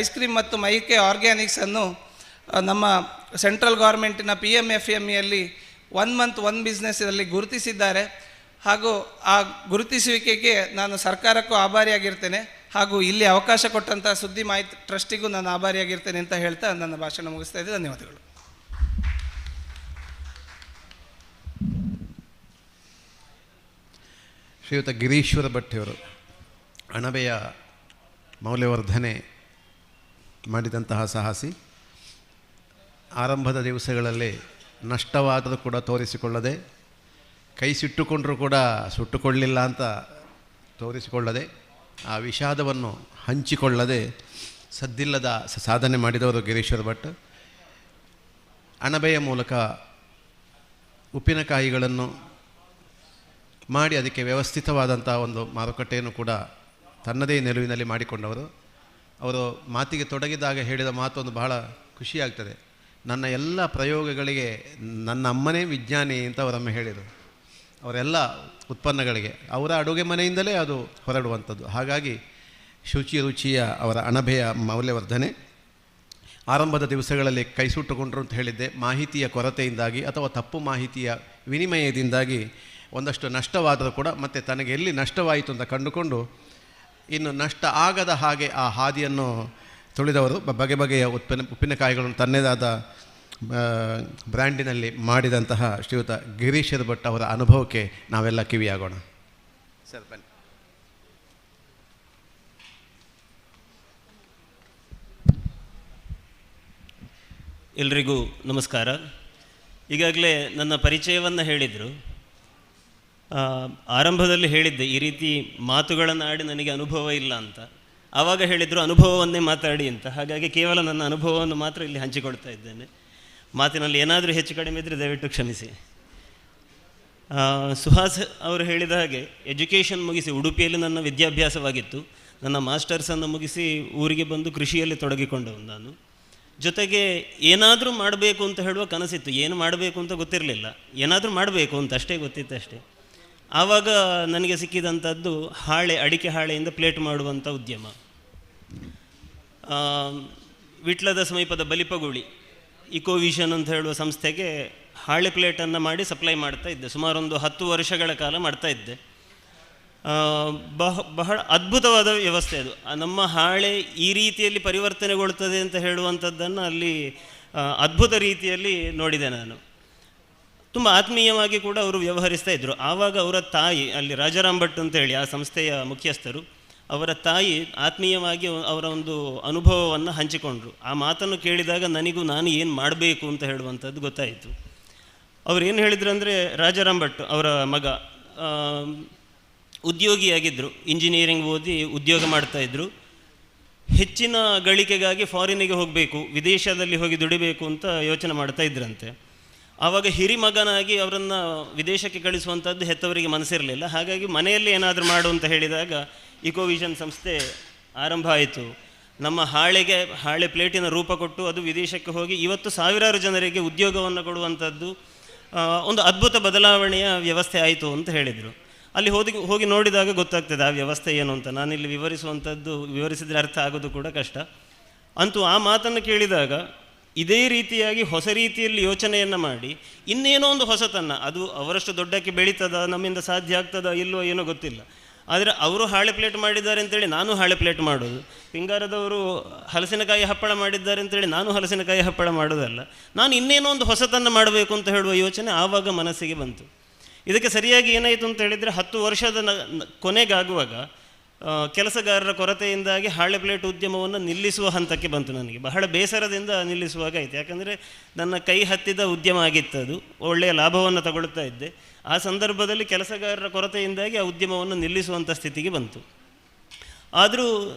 ಐಸ್ ಕ್ರೀಮ್ ಮತ್ತು ಮರಿಕೆ ಆರ್ಗ್ಯಾನಿಕ್ಸನ್ನು ನಮ್ಮ ಸೆಂಟ್ರಲ್ ಗೌರ್ಮೆಂಟಿನ PMFMEಯಲ್ಲಿ 1 ಮಂತ್ 1 ಬಿಸ್ನೆಸ್ಸಲ್ಲಿ ಗುರುತಿಸಿದ್ದಾರೆ. ಹಾಗೂ ಆ ಗುರುತಿಸುವಿಕೆಗೆ ನಾನು ಸರ್ಕಾರಕ್ಕೂ ಆಭಾರಿಯಾಗಿರ್ತೇನೆ, ಹಾಗೂ ಇಲ್ಲಿ ಅವಕಾಶ ಕೊಟ್ಟಂಥ ಸುದ್ದಿ ಮಾಹಿತಿ ಟ್ರಸ್ಟಿಗೂ ನಾನು ಆಭಾರಿಯಾಗಿರ್ತೇನೆ ಅಂತ ಹೇಳ್ತಾ ನನ್ನ ಭಾಷಣ ಮುಗಿಸ್ತಾ ಇದ್ದೆ. ಧನ್ಯವಾದಗಳು. ಶ್ರೀಯುತ ಗಿರೀಶ್ವರ ಭಟ್ಟಿಯವರು ಅಣಬೆಯ ಮೌಲ್ಯವರ್ಧನೆ ಮಾಡಿದಂತಹ ಸಾಹಸಿ. ಆರಂಭದ ದಿವಸಗಳಲ್ಲಿ ನಷ್ಟವಾದರೂ ಕೂಡ ತೋರಿಸಿಕೊಳ್ಳದೆ, ಕೈ ಸುಟ್ಟುಕೊಂಡರೂ ಕೂಡ ಸುಟ್ಟುಕೊಳ್ಳಿಲ್ಲ ಅಂತ ತೋರಿಸಿಕೊಳ್ಳದೆ, ಆ ವಿಷಾದವನ್ನು ಹಂಚಿಕೊಳ್ಳದೆ ಸದ್ದಿಲ್ಲದ ಸಾಧನೆ ಮಾಡಿದವರು ಗಿರೀಶ್ವರ ಭಟ್. ಅಣಬೆಯ ಮೂಲಕ ಉಪ್ಪಿನಕಾಯಿಗಳನ್ನು ಮಾಡಿ ಅದಕ್ಕೆ ವ್ಯವಸ್ಥಿತವಾದಂಥ ಒಂದು ಮಾರುಕಟ್ಟೆಯನ್ನು ಕೂಡ ತನ್ನದೇ ನಿಲುವಿನಲ್ಲಿ ಮಾಡಿಕೊಂಡವರು. ಅವರು ಮಾತಿಗೆ ತೊಡಗಿದಾಗ ಹೇಳಿದ ಮಾತೊಂದು ಬಹಳ ಖುಷಿಯಾಗ್ತದೆ. ನನ್ನ ಎಲ್ಲ ಪ್ರಯೋಗಗಳಿಗೆ ನನ್ನ ಅಮ್ಮನೇ ವಿಜ್ಞಾನಿ ಅಂತ ಅವರಮ್ಮ ಹೇಳಿದರು. ಅವರೆಲ್ಲ ಉತ್ಪನ್ನಗಳಿಗೆ ಅವರ ಅಡುಗೆ ಮನೆಯಿಂದಲೇ ಅದು ಹೊರಡುವಂಥದ್ದು. ಹಾಗಾಗಿ ರುಚಿಯ ಅವರ ಅಣಬೆಯ ಮೌಲ್ಯವರ್ಧನೆ ಆರಂಭದ ದಿವಸಗಳಲ್ಲಿ ಕೈ ಸುಟ್ಟುಕೊಂಡ್ರು ಅಂತ ಹೇಳಿದ್ದೆ. ಮಾಹಿತಿಯ ಕೊರತೆಯಿಂದಾಗಿ ಅಥವಾ ತಪ್ಪು ಮಾಹಿತಿಯ ವಿನಿಮಯದಿಂದಾಗಿ ಒಂದಷ್ಟು ನಷ್ಟವಾದರೂ ಕೂಡ ಮತ್ತೆ ತನಗೆ ಎಲ್ಲಿ ನಷ್ಟವಾಯಿತು ಅಂತ ಕಂಡುಕೊಂಡು ಇನ್ನು ನಷ್ಟ ಆಗದ ಹಾಗೆ ಆ ಹಾದಿಯನ್ನು ತುಳಿದವರು. ಬಗೆ ಬಗೆಯ ಉಪ್ಪಿನಕಾಯಿಗಳನ್ನು ತನ್ನದಾದ ಬ್ರ್ಯಾಂಡಿನಲ್ಲಿ ಮಾಡಿದಂತಹ ಶ್ರೀಯುತ ಗಿರೀಶ್ವರ ಭಟ್ ಅವರ ಅನುಭವಕ್ಕೆ ನಾವೆಲ್ಲ ಕಿವಿಯಾಗೋಣ. ಸರ್ ಬನ್ನಿ. ಎಲ್ರಿಗೂ ನಮಸ್ಕಾರ. ಈಗಾಗಲೇ ನನ್ನ ಪರಿಚಯವನ್ನು ಹೇಳಿದರು. ಆರಂಭದಲ್ಲಿ ಹೇಳಿದ್ದೆ ಈ ರೀತಿ ಮಾತುಗಳನ್ನು ಆಡಿ ನನಗೆ ಅನುಭವ ಇಲ್ಲ ಅಂತ. ಆವಾಗ ಹೇಳಿದರು ಅನುಭವವನ್ನೇ ಮಾತಾಡಿ ಅಂತ. ಹಾಗಾಗಿ ಕೇವಲ ನನ್ನ ಅನುಭವವನ್ನು ಮಾತ್ರ ಇಲ್ಲಿ ಹಂಚಿಕೊಳ್ತಾ ಇದ್ದೇನೆ. ಮಾತಿನಲ್ಲಿ ಏನಾದರೂ ಹೆಚ್ಚು ಕಡಿಮೆ ಇದ್ದರೆ ದಯವಿಟ್ಟು ಕ್ಷಮಿಸಿ. ಸುಹಾಸ್ ಅವರು ಹೇಳಿದ ಹಾಗೆ ಎಜುಕೇಷನ್ ಮುಗಿಸಿ ಉಡುಪಿಯಲ್ಲಿ ನನ್ನ ವಿದ್ಯಾಭ್ಯಾಸವಾಗಿತ್ತು. ನನ್ನ ಮಾಸ್ಟರ್ಸನ್ನು ಮುಗಿಸಿ ಊರಿಗೆ ಬಂದು ಕೃಷಿಯಲ್ಲಿ ತೊಡಗಿಕೊಂಡವನು ನಾನು. ಜೊತೆಗೆ ಏನಾದರೂ ಮಾಡಬೇಕು ಅಂತ ಹೇಳುವ ಕನಸಿತ್ತು. ಏನು ಮಾಡಬೇಕು ಅಂತ ಗೊತ್ತಿರಲಿಲ್ಲ, ಏನಾದರೂ ಮಾಡಬೇಕು ಅಂತ ಅಷ್ಟೇ ಗೊತ್ತಿತ್ತು ಅಷ್ಟೇ. ಆವಾಗ ನನಗೆ ಸಿಕ್ಕಿದಂಥದ್ದು ಅಡಿಕೆ ಹಾಳೆಯಿಂದ ಪ್ಲೇಟ್ ಮಾಡುವಂಥ ಉದ್ಯಮ. ವಿಟ್ಲದ ಸಮೀಪದ ಬಲಿಪಗುಳಿ ಇಕೋವಿಷನ್ ಅಂತ ಹೇಳುವ ಸಂಸ್ಥೆಗೆ ಹಾಳೆ ಪ್ಲೇಟನ್ನು ಮಾಡಿ ಸಪ್ಲೈ ಮಾಡ್ತಾ ಇದ್ದೆ. ಸುಮಾರೊಂದು 10 ವರ್ಷಗಳ ಕಾಲ ಮಾಡ್ತಾ ಇದ್ದೆ. ಬಹಳ ಅದ್ಭುತವಾದ ವ್ಯವಸ್ಥೆ ಅದು. ನಮ್ಮ ಹಾಳೆ ಈ ರೀತಿಯಲ್ಲಿ ಪರಿವರ್ತನೆಗೊಳ್ತದೆ ಅಂತ ಹೇಳುವಂಥದ್ದನ್ನು ಅಲ್ಲಿ ಅದ್ಭುತ ರೀತಿಯಲ್ಲಿ ನೋಡಿದೆ ನಾನು. ತುಂಬ ಆತ್ಮೀಯವಾಗಿ ಕೂಡ ಅವರು ವ್ಯವಹರಿಸ್ತಾ ಇದ್ದರು. ಆವಾಗ ಅವರ ತಾಯಿ, ಅಲ್ಲಿ ರಾಜಾರಾಮ್ ಭಟ್ ಅಂತೇಳಿ ಆ ಸಂಸ್ಥೆಯ ಮುಖ್ಯಸ್ಥರು, ಅವರ ತಾಯಿ ಆತ್ಮೀಯವಾಗಿ ಅವರ ಒಂದು ಅನುಭವವನ್ನು ಹಂಚಿಕೊಂಡ್ರು. ಆ ಮಾತನ್ನು ಕೇಳಿದಾಗ ನನಗೂ ನಾನು ಏನು ಮಾಡಬೇಕು ಅಂತ ಹೇಳುವಂಥದ್ದು ಗೊತ್ತಾಯಿತು. ಅವರು ಏನು ಹೇಳಿದ್ರು ಅಂದರೆ, ರಾಜಾರಾಮ್ ಭಟ್ ಅವರ ಮಗ ಉದ್ಯೋಗಿಯಾಗಿದ್ದರು, ಇಂಜಿನಿಯರಿಂಗ್ ಓದಿ ಉದ್ಯೋಗ ಮಾಡ್ತಾಯಿದ್ರು. ಹೆಚ್ಚಿನ ಗಳಿಕೆಗಾಗಿ ಫಾರಿನಿಗೆ ಹೋಗಬೇಕು, ವಿದೇಶದಲ್ಲಿ ಹೋಗಿ ದುಡಿಬೇಕು ಅಂತ ಯೋಚನೆ ಮಾಡ್ತಾ ಇದ್ರಂತೆ. ಆವಾಗ ಹಿರಿಮಗನಾಗಿ ಅವರನ್ನು ವಿದೇಶಕ್ಕೆ ಕಳಿಸುವಂಥದ್ದು ಹೆತ್ತವರಿಗೆ ಮನಸ್ಸಿರಲಿಲ್ಲ. ಹಾಗಾಗಿ ಮನೆಯಲ್ಲಿ ಏನಾದರೂ ಮಾಡು ಅಂತ ಹೇಳಿದಾಗ ಇಕೋವಿಷನ್ ಸಂಸ್ಥೆ ಆರಂಭ ಆಯಿತು. ನಮ್ಮ ಹಾಳೆ ಪ್ಲೇಟಿನ ರೂಪ ಕೊಟ್ಟು ಅದು ವಿದೇಶಕ್ಕೆ ಹೋಗಿ ಇವತ್ತು ಸಾವಿರಾರು ಜನರಿಗೆ ಉದ್ಯೋಗವನ್ನು ಕೊಡುವಂಥದ್ದು ಒಂದು ಅದ್ಭುತ ಬದಲಾವಣೆಯ ವ್ಯವಸ್ಥೆ ಆಯಿತು ಅಂತ ಹೇಳಿದರು. ಅಲ್ಲಿ ಹೋಗಿ ನೋಡಿದಾಗ ಗೊತ್ತಾಗ್ತದೆ ಆ ವ್ಯವಸ್ಥೆ ಏನು ಅಂತ. ನಾನಿಲ್ಲಿ ವಿವರಿಸಿದರೆ ಅರ್ಥ ಆಗೋದು ಕೂಡ ಕಷ್ಟ. ಅಂತೂ ಆ ಮಾತನ್ನು ಕೇಳಿದಾಗ ಇದೇ ರೀತಿಯಾಗಿ ಹೊಸ ರೀತಿಯಲ್ಲಿ ಯೋಚನೆಯನ್ನು ಮಾಡಿ ಇನ್ನೇನೋ ಒಂದು ಹೊಸತನ್ನು, ಅದು ಅವರಷ್ಟು ದೊಡ್ಡಕ್ಕೆ ಬೆಳೀತದ, ನಮ್ಮಿಂದ ಸಾಧ್ಯ ಆಗ್ತದ ಇಲ್ಲವೋ ಏನೋ ಗೊತ್ತಿಲ್ಲ. ಆದರೆ ಅವರು ಹಾಳೆ ಪ್ಲೇಟ್ ಮಾಡಿದ್ದಾರೆ ಅಂತೇಳಿ ನಾನು ಹಾಳೆ ಪ್ಲೇಟ್ ಮಾಡೋದು, ಪಿಂಗಾರದವರು ಹಲಸಿನಕಾಯಿ ಹಪ್ಪಳ ಮಾಡಿದ್ದಾರೆ ಅಂತೇಳಿ ನಾನು ಹಲಸಿನಕಾಯಿ ಹಪ್ಪಳ ಮಾಡೋದಲ್ಲ, ನಾನು ಇನ್ನೇನೋ ಒಂದು ಹೊಸತನ್ನು ಮಾಡಬೇಕು ಅಂತ ಹೇಳುವ ಯೋಚನೆ ಆವಾಗ ಮನಸ್ಸಿಗೆ ಬಂತು. ಇದಕ್ಕೆ ಸರಿಯಾಗಿ ಏನಾಯಿತು ಅಂತ ಹೇಳಿದರೆ 10 ವರ್ಷದ ಕೊನೆಗಾಗುವಾಗ ಕೆಲಸಗಾರರ ಕೊರತೆಯಿಂದಾಗಿ ಹಾಳೆ ಪ್ಲೇಟ್ ಉದ್ಯಮವನ್ನು ನಿಲ್ಲಿಸುವ ಹಂತಕ್ಕೆ ಬಂತು. ನನಗೆ ಬಹಳ ಬೇಸರದಿಂದ ನಿಲ್ಲಿಸುವಾಗ ಆಯಿತು. ಯಾಕಂದರೆ ನನ್ನ ಕೈ ಹತ್ತಿದ ಉದ್ಯಮ ಆಗಿತ್ತು, ಅದು ಒಳ್ಳೆಯ ಲಾಭವನ್ನು ತಗೊಳ್ತಾ ಇದ್ದೆ. ಆ ಸಂದರ್ಭದಲ್ಲಿ ಕೆಲಸಗಾರರ ಕೊರತೆಯಿಂದಾಗಿ ಆ ಉದ್ಯಮವನ್ನು ನಿಲ್ಲಿಸುವಂಥ ಸ್ಥಿತಿಗೆ ಬಂತು. ಆದರೂ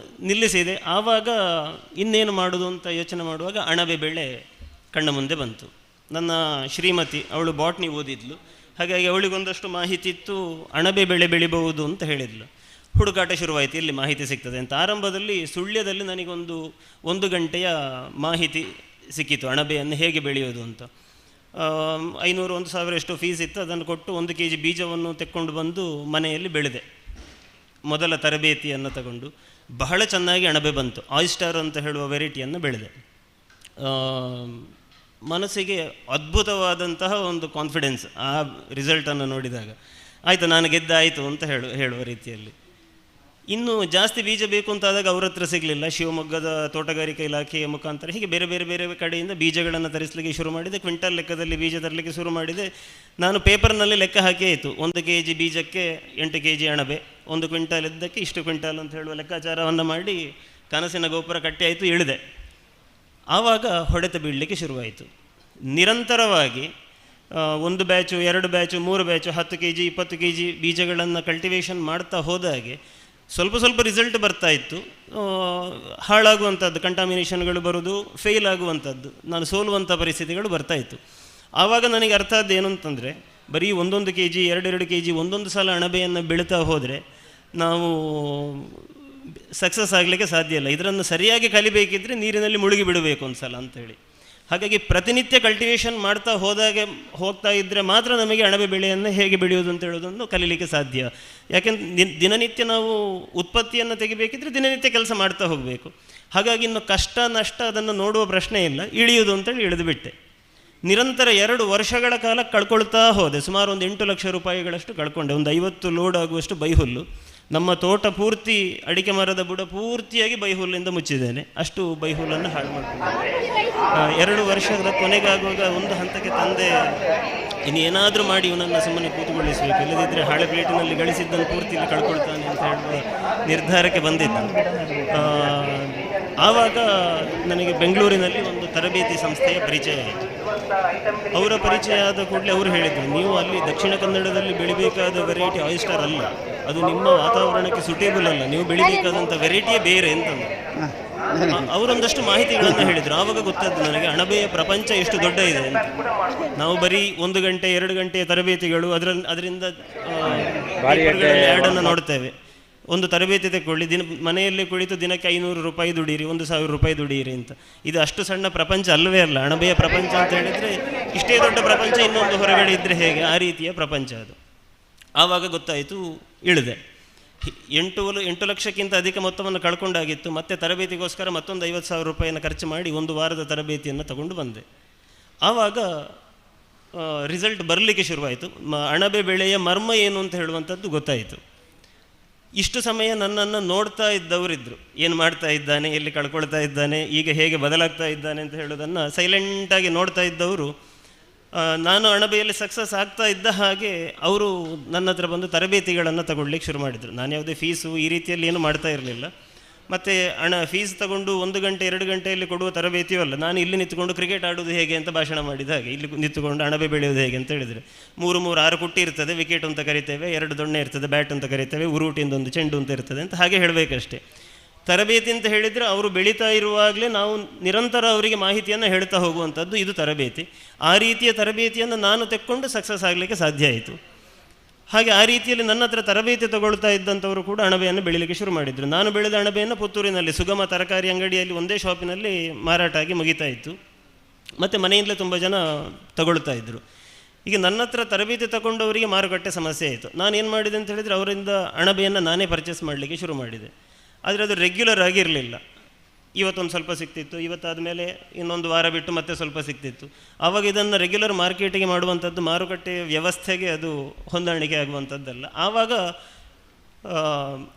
ನಿಲ್ಲಿಸಿದೆ. ಆವಾಗ ಇನ್ನೇನು ಮಾಡೋದು ಅಂತ ಯೋಚನೆ ಮಾಡುವಾಗ ಅಣಬೆ ಬೆಳೆ ಕಣ್ಣ ಮುಂದೆ ಬಂತು. ನನ್ನ ಶ್ರೀಮತಿ ಅವಳು ಬಾಟ್ನಿ ಓದಿದ್ಲು, ಹಾಗಾಗಿ ಅವಳಿಗೊಂದಷ್ಟು ಮಾಹಿತಿ ಇತ್ತು, ಅಣಬೆ ಬೆಳೆ ಬೆಳಿಬಹುದು ಅಂತ ಹೇಳಿದ್ಲು. ಹುಡುಕಾಟ ಶುರುವಾಯಿತು, ಎಲ್ಲಿ ಮಾಹಿತಿ ಸಿಗ್ತದೆ ಅಂತ. ಆರಂಭದಲ್ಲಿ ಸುಳ್ಯದಲ್ಲಿ ನನಗೊಂದು 1 ಗಂಟೆಯ ಮಾಹಿತಿ ಸಿಕ್ಕಿತು, ಅಣಬೆಯನ್ನು ಹೇಗೆ ಬೆಳೆಯೋದು ಅಂತ. 500-1000 ಎಷ್ಟು ಫೀಸ್ ಇತ್ತು. ಅದನ್ನು ಕೊಟ್ಟು 1 kg ಬೀಜವನ್ನು ತೆಕ್ಕೊಂಡು ಬಂದು ಮನೆಯಲ್ಲಿ ಬೆಳೆದೆ. ಮೊದಲ ತರಬೇತಿಯನ್ನು ತಗೊಂಡು ಬಹಳ ಚೆನ್ನಾಗಿ ಅಣಬೆ ಬಂತು. ಆಯಿಸ್ಟರ್ ಅಂತ ಹೇಳುವ ವೆರೈಟಿಯನ್ನು ಬೆಳೆದೆ. ಮನಸ್ಸಿಗೆ ಅದ್ಭುತವಾದಂತಹ ಒಂದು ಕಾನ್ಫಿಡೆನ್ಸ್ ಆ ರಿಸಲ್ಟನ್ನು ನೋಡಿದಾಗ. ಆಯಿತು, ನಾನು ಗೆದ್ದಾಯಿತು ಅಂತ ಹೇಳುವ ರೀತಿಯಲ್ಲಿ. ಇನ್ನು ಜಾಸ್ತಿ ಬೀಜ ಬೇಕು ಅಂತಾದಾಗ ಅವ್ರ ಹತ್ರ ಸಿಗಲಿಲ್ಲ. ಶಿವಮೊಗ್ಗದ ತೋಟಗಾರಿಕಾ ಇಲಾಖೆಯ ಮುಖಾಂತರ ಹೀಗೆ ಬೇರೆ ಬೇರೆ ಬೇರೆ ಕಡೆಯಿಂದ ಬೀಜಗಳನ್ನು ತರಿಸಲಿಕ್ಕೆ ಶುರು ಮಾಡಿದೆ. ಕ್ವಿಂಟಲ್ ಲೆಕ್ಕದಲ್ಲಿ ಬೀಜ ತರಲಿಕ್ಕೆ ಶುರು ಮಾಡಿದೆ. ನಾನು ಪೇಪರ್ನಲ್ಲಿ ಲೆಕ್ಕ ಹಾಕಿ ಆಯಿತು, 1 kg ಬೀಜಕ್ಕೆ 8 kg ಅಣಬೆ, 1 ಕ್ವಿಂಟಾಲ್ ಇದ್ದಕ್ಕೆ ಇಷ್ಟು ಕ್ವಿಂಟಾಲ್ ಅಂತ ಹೇಳುವ ಲೆಕ್ಕಾಚಾರವನ್ನು ಮಾಡಿ ಕನಸಿನ ಗೋಪುರ ಕಟ್ಟಿ ಆಯಿತು, ಇಳಿದೆ. ಆವಾಗ ಹೊಡೆತ ಬೀಳಲಿಕ್ಕೆ ಶುರುವಾಯಿತು. ನಿರಂತರವಾಗಿ 1 batch, 2 batch, 3 batch, 10 kg 20 kg ಬೀಜಗಳನ್ನು ಕಲ್ಟಿವೇಷನ್ ಮಾಡ್ತಾ ಹೋದಾಗೆ ಸ್ವಲ್ಪ ಸ್ವಲ್ಪ ರಿಸಲ್ಟ್ ಬರ್ತಾ ಇತ್ತು. ಹಾಳಾಗುವಂಥದ್ದು, ಕಂಟಾಮಿನೇಷನ್ಗಳು ಬರೋದು, ಫೇಲ್ ಆಗುವಂಥದ್ದು, ನಾನು ಸೋಲುವಂಥ ಪರಿಸ್ಥಿತಿಗಳು ಬರ್ತಾಯಿತ್ತು. ಆವಾಗ ನನಗೆ ಅರ್ಥ ಆದ್ದು ಏನು ಅಂತಂದರೆ, ಬರೀ 1 kg 2 kg ಒಂದೊಂದು ಸಲ ಅಣಬೆಯನ್ನು ಬೆಳೀತಾ ಹೋದರೆ ನಾವು ಸಕ್ಸಸ್ ಆಗಲಿಕ್ಕೆ ಸಾಧ್ಯ ಇಲ್ಲ. ಇದನ್ನು ಸರಿಯಾಗಿ ಕಲಿಬೇಕಿದ್ರೆ ನೀರಿನಲ್ಲಿ ಮುಳುಗಿ ಬಿಡಬೇಕು ಒಂದು ಸಲ ಅಂಥೇಳಿ. ಹಾಗಾಗಿ ಪ್ರತಿನಿತ್ಯ ಕಲ್ಟಿವೇಷನ್ ಮಾಡ್ತಾ ಹೋಗ್ತಾ ಇದ್ದರೆ ಮಾತ್ರ ನಮಗೆ ಅಣಬೆ ಬೆಳೆಯನ್ನು ಹೇಗೆ ಬೆಳೆಯೋದು ಅಂತ ಹೇಳೋದನ್ನು ಕಲೀಲಿಕ್ಕೆ ಸಾಧ್ಯ. ಯಾಕೆಂದ್ರೆ ದಿನನಿತ್ಯ ನಾವು ಉತ್ಪತ್ತಿಯನ್ನು ತೆಗಿಬೇಕಿದ್ರೆ ದಿನನಿತ್ಯ ಕೆಲಸ ಮಾಡ್ತಾ ಹೋಗಬೇಕು. ಹಾಗಾಗಿ ಇನ್ನು ಕಷ್ಟ ನಷ್ಟ ಅದನ್ನು ನೋಡುವ ಪ್ರಶ್ನೆ ಇಲ್ಲ, ಇಳಿಯೋದು ಅಂತೇಳಿ ಇಳಿದು ಬಿಟ್ಟೆ. ನಿರಂತರ 2 ವರ್ಷಗಳ ಕಾಲ ಕಳ್ಕೊಳ್ತಾ ಹೋದೆ. ಸುಮಾರು ಒಂದು 8 ಲಕ್ಷ ರೂಪಾಯಿಗಳಷ್ಟು ಕಳ್ಕೊಂಡೆ. ಒಂದು 50 ಲೋಡ್ ಆಗುವಷ್ಟು ಬೈಹುಲ್ಲು. ನಮ್ಮ ತೋಟ ಪೂರ್ತಿ, ಅಡಿಕೆ ಮರದ ಬುಡ ಪೂರ್ತಿಯಾಗಿ ಬೈಹುಲ್ಲಿಂದ ಮುಚ್ಚಿದ್ದೇನೆ. ಅಷ್ಟು ಬೈಹುಲ್ಲನ್ನು ಹಾಳು ಮಾಡಿಕೊಂಡೆ. 2 ವರ್ಷದ ಕೊನೆಗಾಗುವಾಗ ಒಂದು ಹಂತಕ್ಕೆ ತಂದೆ, ಇನ್ನೇನಾದರೂ ಮಾಡಿ ಇವನನ್ನು ಸುಮ್ಮನೆ ಕೂತುಗೊಳಿಸಬೇಕು, ಇಲ್ಲದಿದ್ದರೆ ಹಳೆ ಪ್ಲೇಟಿನಲ್ಲಿ ಗಳಿಸಿದ್ದನ್ನು ಪೂರ್ತಿ ಇಲ್ಲಿ ಕಳ್ಕೊಳ್ತಾನೆ ಅಂತ ಹೇಳುವ ನಿರ್ಧಾರಕ್ಕೆ ಬಂದಿದ್ದು. ಆವಾಗ ನನಗೆ ಬೆಂಗಳೂರಿನಲ್ಲಿ ಒಂದು ತರಬೇತಿ ಸಂಸ್ಥೆಯ ಪರಿಚಯ ಆಯಿತು. ಅವರ ಪರಿಚಯ ಆದ ಕೂಡಲೇ ಅವರು ಹೇಳಿದರು, ನೀವು ಅಲ್ಲಿ ದಕ್ಷಿಣ ಕನ್ನಡದಲ್ಲಿ ಬೆಳಿಬೇಕಾದ ವೆರೈಟಿ ಆಯಿಸ್ಟರ್ ಅಲ್ಲ, ಅದು ನಿಮ್ಮ ವಾತಾವರಣಕ್ಕೆ ಸುಟೇಬಲ್ ಅಲ್ಲ, ನೀವು ಬೆಳಿಬೇಕಾದಂಥ ವೆರೈಟಿಯೇ ಬೇರೆ ಅಂತಂದು ಅವರೊಂದಷ್ಟು ಮಾಹಿತಿಗಳನ್ನು ಹೇಳಿದರು. ಆವಾಗ ಗೊತ್ತಾದ್ದು ನನಗೆ ಅಣಬೆಯ ಪ್ರಪಂಚ ಎಷ್ಟು ದೊಡ್ಡ ಇದೆ ಅಂತ. ನಾವು ಬರೀ 1 ಗಂಟೆ 2 ಗಂಟೆಯ ತರಬೇತಿಗಳು, ಅದರಿಂದ ಆ್ಯಡನ್ನು ನೋಡ್ತೇವೆ. ಒಂದು ತರಬೇತಿ ತಗೊಳ್ಳಿ, ಮನೆಯಲ್ಲಿ ಕುಳಿತು ದಿನಕ್ಕೆ 500 ರೂಪಾಯಿ ದುಡೀರಿ, 1000 ರೂಪಾಯಿ ದುಡೀರಿ ಅಂತ. ಇದು ಅಷ್ಟು ಸಣ್ಣ ಪ್ರಪಂಚ ಅಲ್ಲವೇ ಅಲ್ಲ. ಅಣಬೆಯ ಪ್ರಪಂಚ ಅಂತ ಹೇಳಿದರೆ ಇಷ್ಟೇ ದೊಡ್ಡ ಪ್ರಪಂಚ ಇನ್ನೊಂದು ಹೊರಗಡೆ ಇದ್ದರೆ ಹೇಗೆ, ಆ ರೀತಿಯ ಪ್ರಪಂಚ ಅದು. ಆವಾಗ ಗೊತ್ತಾಯಿತು, ಇಳಿದೆ. 8 ಲಕ್ಷಕ್ಕಿಂತ ಅಧಿಕ ಮೊತ್ತವನ್ನು ಕಳ್ಕೊಂಡಾಗಿತ್ತು. ಮತ್ತೆ ತರಬೇತಿಗೋಸ್ಕರ ಮತ್ತೊಂದು 50,000 ರೂಪಾಯಿಯನ್ನು ಖರ್ಚು ಮಾಡಿ 1 ವಾರದ ತರಬೇತಿಯನ್ನು ತಗೊಂಡು ಬಂದೆ. ಆವಾಗ ರಿಸಲ್ಟ್ ಬರಲಿಕ್ಕೆ ಶುರುವಾಯಿತು. ಅಣಬೆ ಬೆಳೆಯ ಮರ್ಮ ಏನು ಅಂತ ಹೇಳುವಂಥದ್ದು ಗೊತ್ತಾಯಿತು. ಇಷ್ಟು ಸಮಯ ನನ್ನನ್ನು ನೋಡ್ತಾ ಇದ್ದವರಿದ್ದರು, ಏನು ಮಾಡ್ತಾ ಇದ್ದಾನೆ, ಎಲ್ಲಿ ಕಳ್ಕೊಳ್ತಾ ಇದ್ದಾನೆ, ಈಗ ಹೇಗೆ ಬದಲಾಗ್ತಾ ಇದ್ದಾನೆ ಅಂತ ಹೇಳೋದನ್ನು ಸೈಲೆಂಟಾಗಿ ನೋಡ್ತಾ ಇದ್ದವರು, ನಾನು ಅಣಬೆಯಲ್ಲಿ ಸಕ್ಸಸ್ ಆಗ್ತಾ ಇದ್ದ ಹಾಗೆ ಅವರು ನನ್ನ ಹತ್ರ ಬಂದು ತರಬೇತಿಗಳನ್ನು ತಗೊಳ್ಳಿಕ್ಕೆ ಶುರು ಮಾಡಿದರು. ನಾನು ಯಾವುದೇ ಫೀಸು ಈ ರೀತಿಯಲ್ಲಿ ಏನು ಮಾಡ್ತಾ ಇರಲಿಲ್ಲ. ಮತ್ತು ಫೀಸ್ ತಗೊಂಡು 1 ಗಂಟೆ 2 ಗಂಟೆಯಲ್ಲಿ ಕೊಡುವ ತರಬೇತಿಯೂ ಅಲ್ಲ. ನಾನು ಇಲ್ಲಿ ನಿಂತ್ಕೊಂಡು ಕ್ರಿಕೆಟ್ ಆಡೋದು ಹೇಗೆ ಅಂತ ಭಾಷಣ ಮಾಡಿದ ಹಾಗೆ ಇಲ್ಲಿ ನಿಂತುಕೊಂಡು ಅಣಬೆ ಬೆಳೆಯೋದು ಹೇಗೆ ಅಂತ ಹೇಳಿದರೆ, 3-6 ಕುಟ್ಟಿ ಇರ್ತದೆ, ವಿಕೆಟ್ ಅಂತ ಕರಿತೇವೆ, 2 ದೊಣ್ಣೆ ಇರ್ತದೆ, ಬ್ಯಾಟ್ ಅಂತ ಕರಿತೇವೆ, ಉರುಟಿಂದ ಒಂದು ಚೆಂಡು ಅಂತ ಇರ್ತದೆ ಅಂತ ಹಾಗೆ ಹೇಳಬೇಕಷ್ಟೇ. ತರಬೇತಿ ಅಂತ ಹೇಳಿದರೆ ಅವರು ಬೆಳೀತಾ ಇರುವಾಗಲೇ ನಾವು ನಿರಂತರ ಅವರಿಗೆ ಮಾಹಿತಿಯನ್ನು ಹೇಳ್ತಾ ಹೋಗುವಂಥದ್ದು ಇದು ತರಬೇತಿ. ಆ ರೀತಿಯ ತರಬೇತಿಯನ್ನು ನಾನು ತೆಕ್ಕೊಂಡು ಸಕ್ಸಸ್ ಆಗಲಿಕ್ಕೆ ಸಾಧ್ಯ ಆಯಿತು. ಹಾಗೆ ಆ ರೀತಿಯಲ್ಲಿ ನನ್ನ ಹತ್ರ ತರಬೇತಿ ತಗೊಳ್ತಾ ಇದ್ದಂಥವರು ಕೂಡ ಅಣಬೆಯನ್ನು ಬೆಳೀಲಿಕ್ಕೆ ಶುರು ಮಾಡಿದರು. ನಾನು ಬೆಳೆದ ಅಣಬೆಯನ್ನು ಪುತ್ತೂರಿನಲ್ಲಿ ಸುಗಮ ತರಕಾರಿ ಅಂಗಡಿಯಲ್ಲಿ ಒಂದೇ ಶಾಪಿನಲ್ಲಿ ಮಾರಾಟ ಆಗಿ ಮುಗಿತಾ ಇತ್ತು. ಮತ್ತು ಮನೆಯಿಂದಲೇ ತುಂಬ ಜನ ತಗೊಳ್ತಾ ಇದ್ದರು. ಈಗ ನನ್ನ ಹತ್ರ ತರಬೇತಿ ತಗೊಂಡವರಿಗೆ ಮಾರುಕಟ್ಟೆ ಸಮಸ್ಯೆ ಆಯಿತು. ನಾನೇನು ಮಾಡಿದೆ ಅಂತ ಹೇಳಿದರೆ ಅವರಿಂದ ಅಣಬೆಯನ್ನು ನಾನೇ ಪರ್ಚೇಸ್ ಮಾಡಲಿಕ್ಕೆ ಶುರು ಮಾಡಿದೆ. ಆದರೆ ಅದು ರೆಗ್ಯುಲರ್ ಆಗಿರಲಿಲ್ಲ. ಇವತ್ತೊಂದು ಸ್ವಲ್ಪ ಸಿಗ್ತಿತ್ತು, ಇವತ್ತಾದ ಮೇಲೆ ಇನ್ನೊಂದು ವಾರ ಬಿಟ್ಟು ಮತ್ತೆ ಸ್ವಲ್ಪ ಸಿಗ್ತಿತ್ತು. ಆವಾಗ ಇದನ್ನು ರೆಗ್ಯುಲರ್ ಮಾರ್ಕೆಟಿಗೆ ಮಾಡುವಂಥದ್ದು, ಮಾರುಕಟ್ಟೆ ವ್ಯವಸ್ಥೆಗೆ ಅದು ಹೊಂದಾಣಿಕೆ ಆಗುವಂಥದ್ದಲ್ಲ. ಆವಾಗ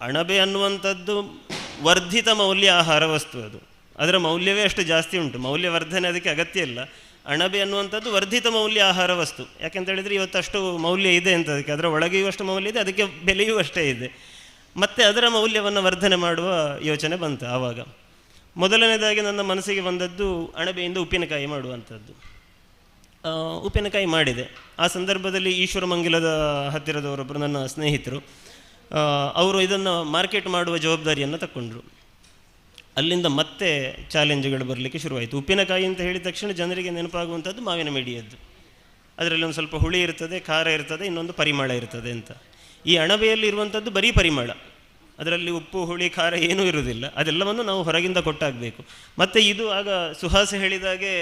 ಅಣಬೆ ಅನ್ನುವಂಥದ್ದು ವರ್ಧಿತ ಮೌಲ್ಯ ಆಹಾರ ವಸ್ತು, ಅದು ಅದರ ಮೌಲ್ಯವೇ ಅಷ್ಟು ಜಾಸ್ತಿ ಉಂಟು, ಮೌಲ್ಯವರ್ಧನೆ ಅದಕ್ಕೆ ಅಗತ್ಯ ಇಲ್ಲ. ಅಣಬೆ ಅನ್ನುವಂಥದ್ದು ವರ್ಧಿತ ಮೌಲ್ಯ ಆಹಾರ ವಸ್ತು. ಯಾಕೆಂತೇಳಿದರೆ ಇವತ್ತಷ್ಟು ಮೌಲ್ಯ ಇದೆ ಅಂತ, ಅದಕ್ಕೆ ಅದರ ಒಳಗೆಯೂ ಅಷ್ಟು ಮೌಲ್ಯ ಇದೆ, ಅದಕ್ಕೆ ಬೆಲೆಯೂ ಅಷ್ಟೇ ಇದೆ. ಮತ್ತು ಅದರ ಮೌಲ್ಯವನ್ನು ವರ್ಧನೆ ಮಾಡುವ ಯೋಚನೆ ಬಂತು. ಆವಾಗ ಮೊದಲನೇದಾಗಿ ನನ್ನ ಮನಸ್ಸಿಗೆ ಬಂದದ್ದು ಅಣಬೆಯಿಂದ ಉಪ್ಪಿನಕಾಯಿ ಮಾಡುವಂಥದ್ದು. ಉಪ್ಪಿನಕಾಯಿ ಮಾಡಿದೆ. ಆ ಸಂದರ್ಭದಲ್ಲಿ ಈಶ್ವರಮಂಗಲದ ಹತ್ತಿರದವರೊಬ್ಬರು ನನ್ನ ಸ್ನೇಹಿತರು, ಅವರು ಇದನ್ನು ಮಾರ್ಕೆಟ್ ಮಾಡುವ ಜವಾಬ್ದಾರಿಯನ್ನು ತಗೊಂಡ್ರು. ಅಲ್ಲಿಂದ ಮತ್ತೆ ಚಾಲೆಂಜ್ಗಳು ಬರಲಿಕ್ಕೆ ಶುರುವಾಯಿತು. ಉಪ್ಪಿನಕಾಯಿ ಅಂತ ಹೇಳಿದ ತಕ್ಷಣ ಜನರಿಗೆ ನೆನಪಾಗುವಂಥದ್ದು ಮಾವಿನ ಮಿಡಿಯದ್ದು. ಅದರಲ್ಲಿ ಒಂದು ಸ್ವಲ್ಪ ಹುಳಿ ಇರ್ತದೆ, ಖಾರ ಇರ್ತದೆ, ಇನ್ನೊಂದು ಪರಿಮಳ ಇರ್ತದೆ ಅಂತ. ಈ ಅಣಬೆಯಲ್ಲಿ ಇರುವಂಥದ್ದು ಬರೀ ಪರಿಮಳ, ಅದರಲ್ಲಿ ಉಪ್ಪು ಹುಳಿ ಖಾರ ಏನೂ ಇರುವುದಿಲ್ಲ. ಅದೆಲ್ಲವನ್ನು ನಾವು ಹೊರಗಿಂದ ಕೊಟ್ಟಾಗಬೇಕು. ಮತ್ತು ಇದು ಆಗ ಸುಹಾಸ ಹೇಳಿದಾಗೆ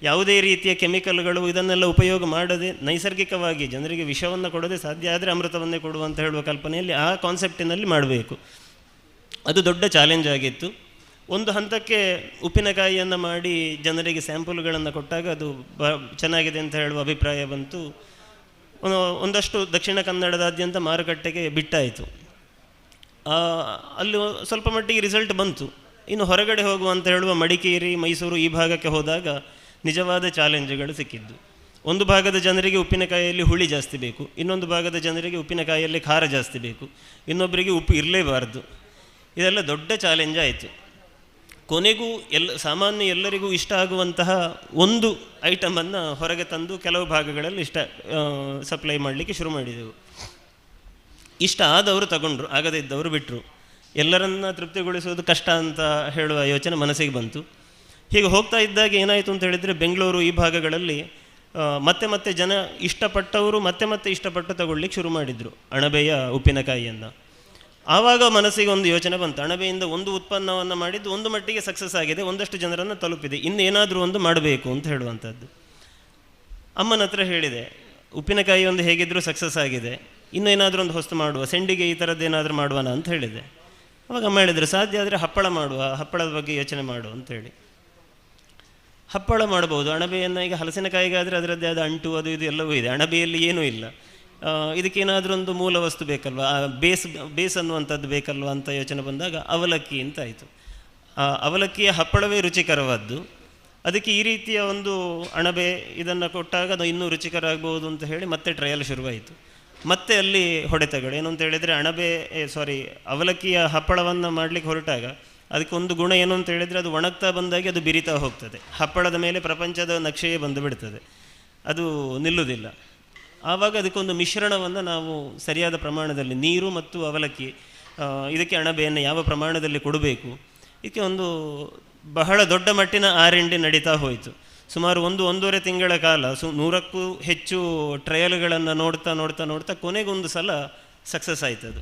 ಯಾವುದೇ ರೀತಿಯ ಕೆಮಿಕಲ್ಗಳು ಇದನ್ನೆಲ್ಲ ಉಪಯೋಗ ಮಾಡದೆ ನೈಸರ್ಗಿಕವಾಗಿ ಜನರಿಗೆ ವಿಷವನ್ನು ಕೊಡದೆ ಸಾಧ್ಯ ಆದರೆ ಅಮೃತವನ್ನೇ ಕೊಡುವ ಅಂತ ಹೇಳುವ ಕಲ್ಪನೆಯಲ್ಲಿ ಆ ಕಾನ್ಸೆಪ್ಟಿನಲ್ಲಿ ಮಾಡಬೇಕು. ಅದು ದೊಡ್ಡ ಚಾಲೆಂಜ್ ಆಗಿತ್ತು. ಒಂದು ಹಂತಕ್ಕೆ ಉಪ್ಪಿನಕಾಯಿಯನ್ನು ಮಾಡಿ ಜನರಿಗೆ ಸ್ಯಾಂಪಲ್ಗಳನ್ನು ಕೊಟ್ಟಾಗ ಅದು ಚೆನ್ನಾಗಿದೆ ಅಂತ ಹೇಳುವ ಅಭಿಪ್ರಾಯ ಬಂತು. ಒಂದಷ್ಟು ದಕ್ಷಿಣ ಕನ್ನಡದಾದ್ಯಂತ ಮಾರುಕಟ್ಟೆಗೆ ಬಿಟ್ಟಾಯಿತು. ಅಲ್ಲಿ ಸ್ವಲ್ಪ ಮಟ್ಟಿಗೆ ರಿಸಲ್ಟ್ ಬಂತು. ಇನ್ನು ಹೊರಗಡೆ ಹೋಗುವ ಅಂತ ಹೇಳುವ ಮಡಿಕೇರಿ, ಮೈಸೂರು ಈ ಭಾಗಕ್ಕೆ ಹೋದಾಗ ನಿಜವಾದ ಚಾಲೆಂಜ್ಗಳು ಸಿಕ್ಕಿದ್ದು. ಒಂದು ಭಾಗದ ಜನರಿಗೆ ಉಪ್ಪಿನಕಾಯಿಯಲ್ಲಿ ಹುಳಿ ಜಾಸ್ತಿ ಬೇಕು, ಇನ್ನೊಂದು ಭಾಗದ ಜನರಿಗೆ ಉಪ್ಪಿನಕಾಯಿಯಲ್ಲಿ ಖಾರ ಜಾಸ್ತಿ ಬೇಕು, ಇನ್ನೊಬ್ಬರಿಗೆ ಉಪ್ಪು ಇರಲೇಬಾರ್ದು. ಇದೆಲ್ಲ ದೊಡ್ಡ ಚಾಲೆಂಜ್ ಆಯಿತು. ಕೊನೆಗೂ ಸಾಮಾನ್ಯ ಎಲ್ಲರಿಗೂ ಇಷ್ಟ ಆಗುವಂತಹ ಒಂದು ಐಟಮನ್ನು ಹೊರಗೆ ತಂದು ಕೆಲವು ಭಾಗಗಳಲ್ಲಿ ಸಪ್ಲೈ ಮಾಡಲಿಕ್ಕೆ ಶುರು ಮಾಡಿದೆವು. ಇಷ್ಟ ಆದವರು ತಗೊಂಡ್ರು, ಆಗದೇ ಇದ್ದವರು ಬಿಟ್ಟರು. ಎಲ್ಲರನ್ನ ತೃಪ್ತಿಗೊಳಿಸೋದು ಕಷ್ಟ ಅಂತ ಹೇಳುವ ಯೋಚನೆ ಮನಸ್ಸಿಗೆ ಬಂತು. ಹೀಗೆ ಹೋಗ್ತಾ ಇದ್ದಾಗ ಏನಾಯಿತು ಅಂತ ಹೇಳಿದರೆ, ಬೆಂಗಳೂರು ಈ ಭಾಗಗಳಲ್ಲಿ ಮತ್ತೆ ಮತ್ತೆ ಜನ ಇಷ್ಟಪಟ್ಟವರು ಮತ್ತೆ ಮತ್ತೆ ಇಷ್ಟಪಟ್ಟು ತಗೊಳ್ಳಿಕ್ಕೆ ಶುರು ಮಾಡಿದರು ಅಣಬೆಯ ಉಪ್ಪಿನಕಾಯಿಯನ್ನು. ಆವಾಗ ಮನಸ್ಸಿಗೆ ಒಂದು ಯೋಚನೆ ಬಂತು, ಅಣಬೆಯಿಂದ ಒಂದು ಉತ್ಪನ್ನವನ್ನು ಮಾಡಿದ್ದು ಒಂದು ಮಟ್ಟಿಗೆ ಸಕ್ಸಸ್ ಆಗಿದೆ, ಒಂದಷ್ಟು ಜನರನ್ನು ತಲುಪಿದೆ, ಇನ್ನೇನಾದರೂ ಒಂದು ಮಾಡಬೇಕು ಅಂತ ಹೇಳುವಂಥದ್ದು. ಅಮ್ಮನ ಹತ್ರ ಹೇಳಿದೆ, ಉಪ್ಪಿನಕಾಯಿ ಒಂದು ಹೇಗಿದ್ದರೂ ಸಕ್ಸಸ್ ಆಗಿದೆ, ಇನ್ನೂ ಏನಾದರೂ ಒಂದು ಹೊಸ್ತು ಮಾಡುವ, ಸೆಂಡಿಗೆ ಈ ಥರದ್ದು ಏನಾದರೂ ಮಾಡುವನ ಅಂತ ಹೇಳಿದೆ. ಅವಾಗ ಅಮ್ಮ ಹೇಳಿದರು, ಸಾಧ್ಯ ಆದರೆ ಹಪ್ಪಳ ಮಾಡುವ, ಹಪ್ಪಳದ ಬಗ್ಗೆ ಯೋಚನೆ ಮಾಡು ಅಂತೇಳಿ. ಹಪ್ಪಳ ಮಾಡ್ಬೋದು. ಅಣಬೆಯನ್ನು ಈಗ ಹಲಸಿನಕಾಯಿಗಾದರೆ ಅದರದ್ದೇ ಆದ ಅಂಟು ಅದು ಇದು ಎಲ್ಲವೂ ಇದೆ, ಅಣಬೆಯಲ್ಲಿ ಏನೂ ಇಲ್ಲ. ಇದಕ್ಕೇನಾದರೂ ಒಂದು ಮೂಲ ವಸ್ತು ಬೇಕಲ್ವ, ಬೇಸ್ ಅನ್ನುವಂಥದ್ದು ಬೇಕಲ್ವ ಅಂತ ಯೋಚನೆ ಬಂದಾಗ ಅವಲಕ್ಕಿ ಅಂತ ಆಯಿತು. ಅವಲಕ್ಕಿಯ ಹಪ್ಪಳವೇ ರುಚಿಕರವಾದ್ದು, ಅದಕ್ಕೆ ಈ ರೀತಿಯ ಒಂದು ಅಣಬೆ ಇದನ್ನು ಕೊಟ್ಟಾಗ ಅದು ಇನ್ನೂ ರುಚಿಕರ ಆಗ್ಬೋದು ಅಂತ ಹೇಳಿ ಮತ್ತೆ ಟ್ರಯಲ್ ಶುರುವಾಯಿತು. ಮತ್ತೆ ಅಲ್ಲಿ ಹೊಡೆತಗಳು ಏನು ಅಂತ ಹೇಳಿದರೆ, ಅವಲಕ್ಕಿಯ ಹಪ್ಪಳವನ್ನು ಮಾಡಲಿಕ್ಕೆ ಹೊರಟಾಗ ಅದಕ್ಕೊಂದು ಗುಣ ಏನು ಅಂತ ಹೇಳಿದರೆ, ಅದು ಒಣಗ್ತಾ ಬಂದಾಗಿ ಅದು ಬಿರಿತಾ ಹೋಗ್ತದೆ, ಹಪ್ಪಳದ ಮೇಲೆ ಪ್ರಪಂಚದ ನಕ್ಷೆಯೇ ಬಂದು ಬಿಡ್ತದೆ, ಅದು ನಿಲ್ಲುವುದಿಲ್ಲ. ಆವಾಗ ಅದಕ್ಕೊಂದು ಮಿಶ್ರಣವನ್ನು ನಾವು ಸರಿಯಾದ ಪ್ರಮಾಣದಲ್ಲಿ, ನೀರು ಮತ್ತು ಅವಲಕ್ಕಿ, ಇದಕ್ಕೆ ಅಣಬೆಯನ್ನು ಯಾವ ಪ್ರಮಾಣದಲ್ಲಿ ಕೊಡಬೇಕು, ಇದಕ್ಕೆ ಒಂದು ಬಹಳ ದೊಡ್ಡ ಮಟ್ಟಿನ R&D ನಡೀತಾ ಹೋಯಿತು. ಸುಮಾರು 1-1.5 ತಿಂಗಳ ಕಾಲ 100ಕ್ಕೂ ಹೆಚ್ಚು ಟ್ರಯಲ್ಗಳನ್ನು ನೋಡ್ತಾ ಕೊನೆಗೊಂದು ಸಲ ಸಕ್ಸಸ್ ಆಯ್ತದು.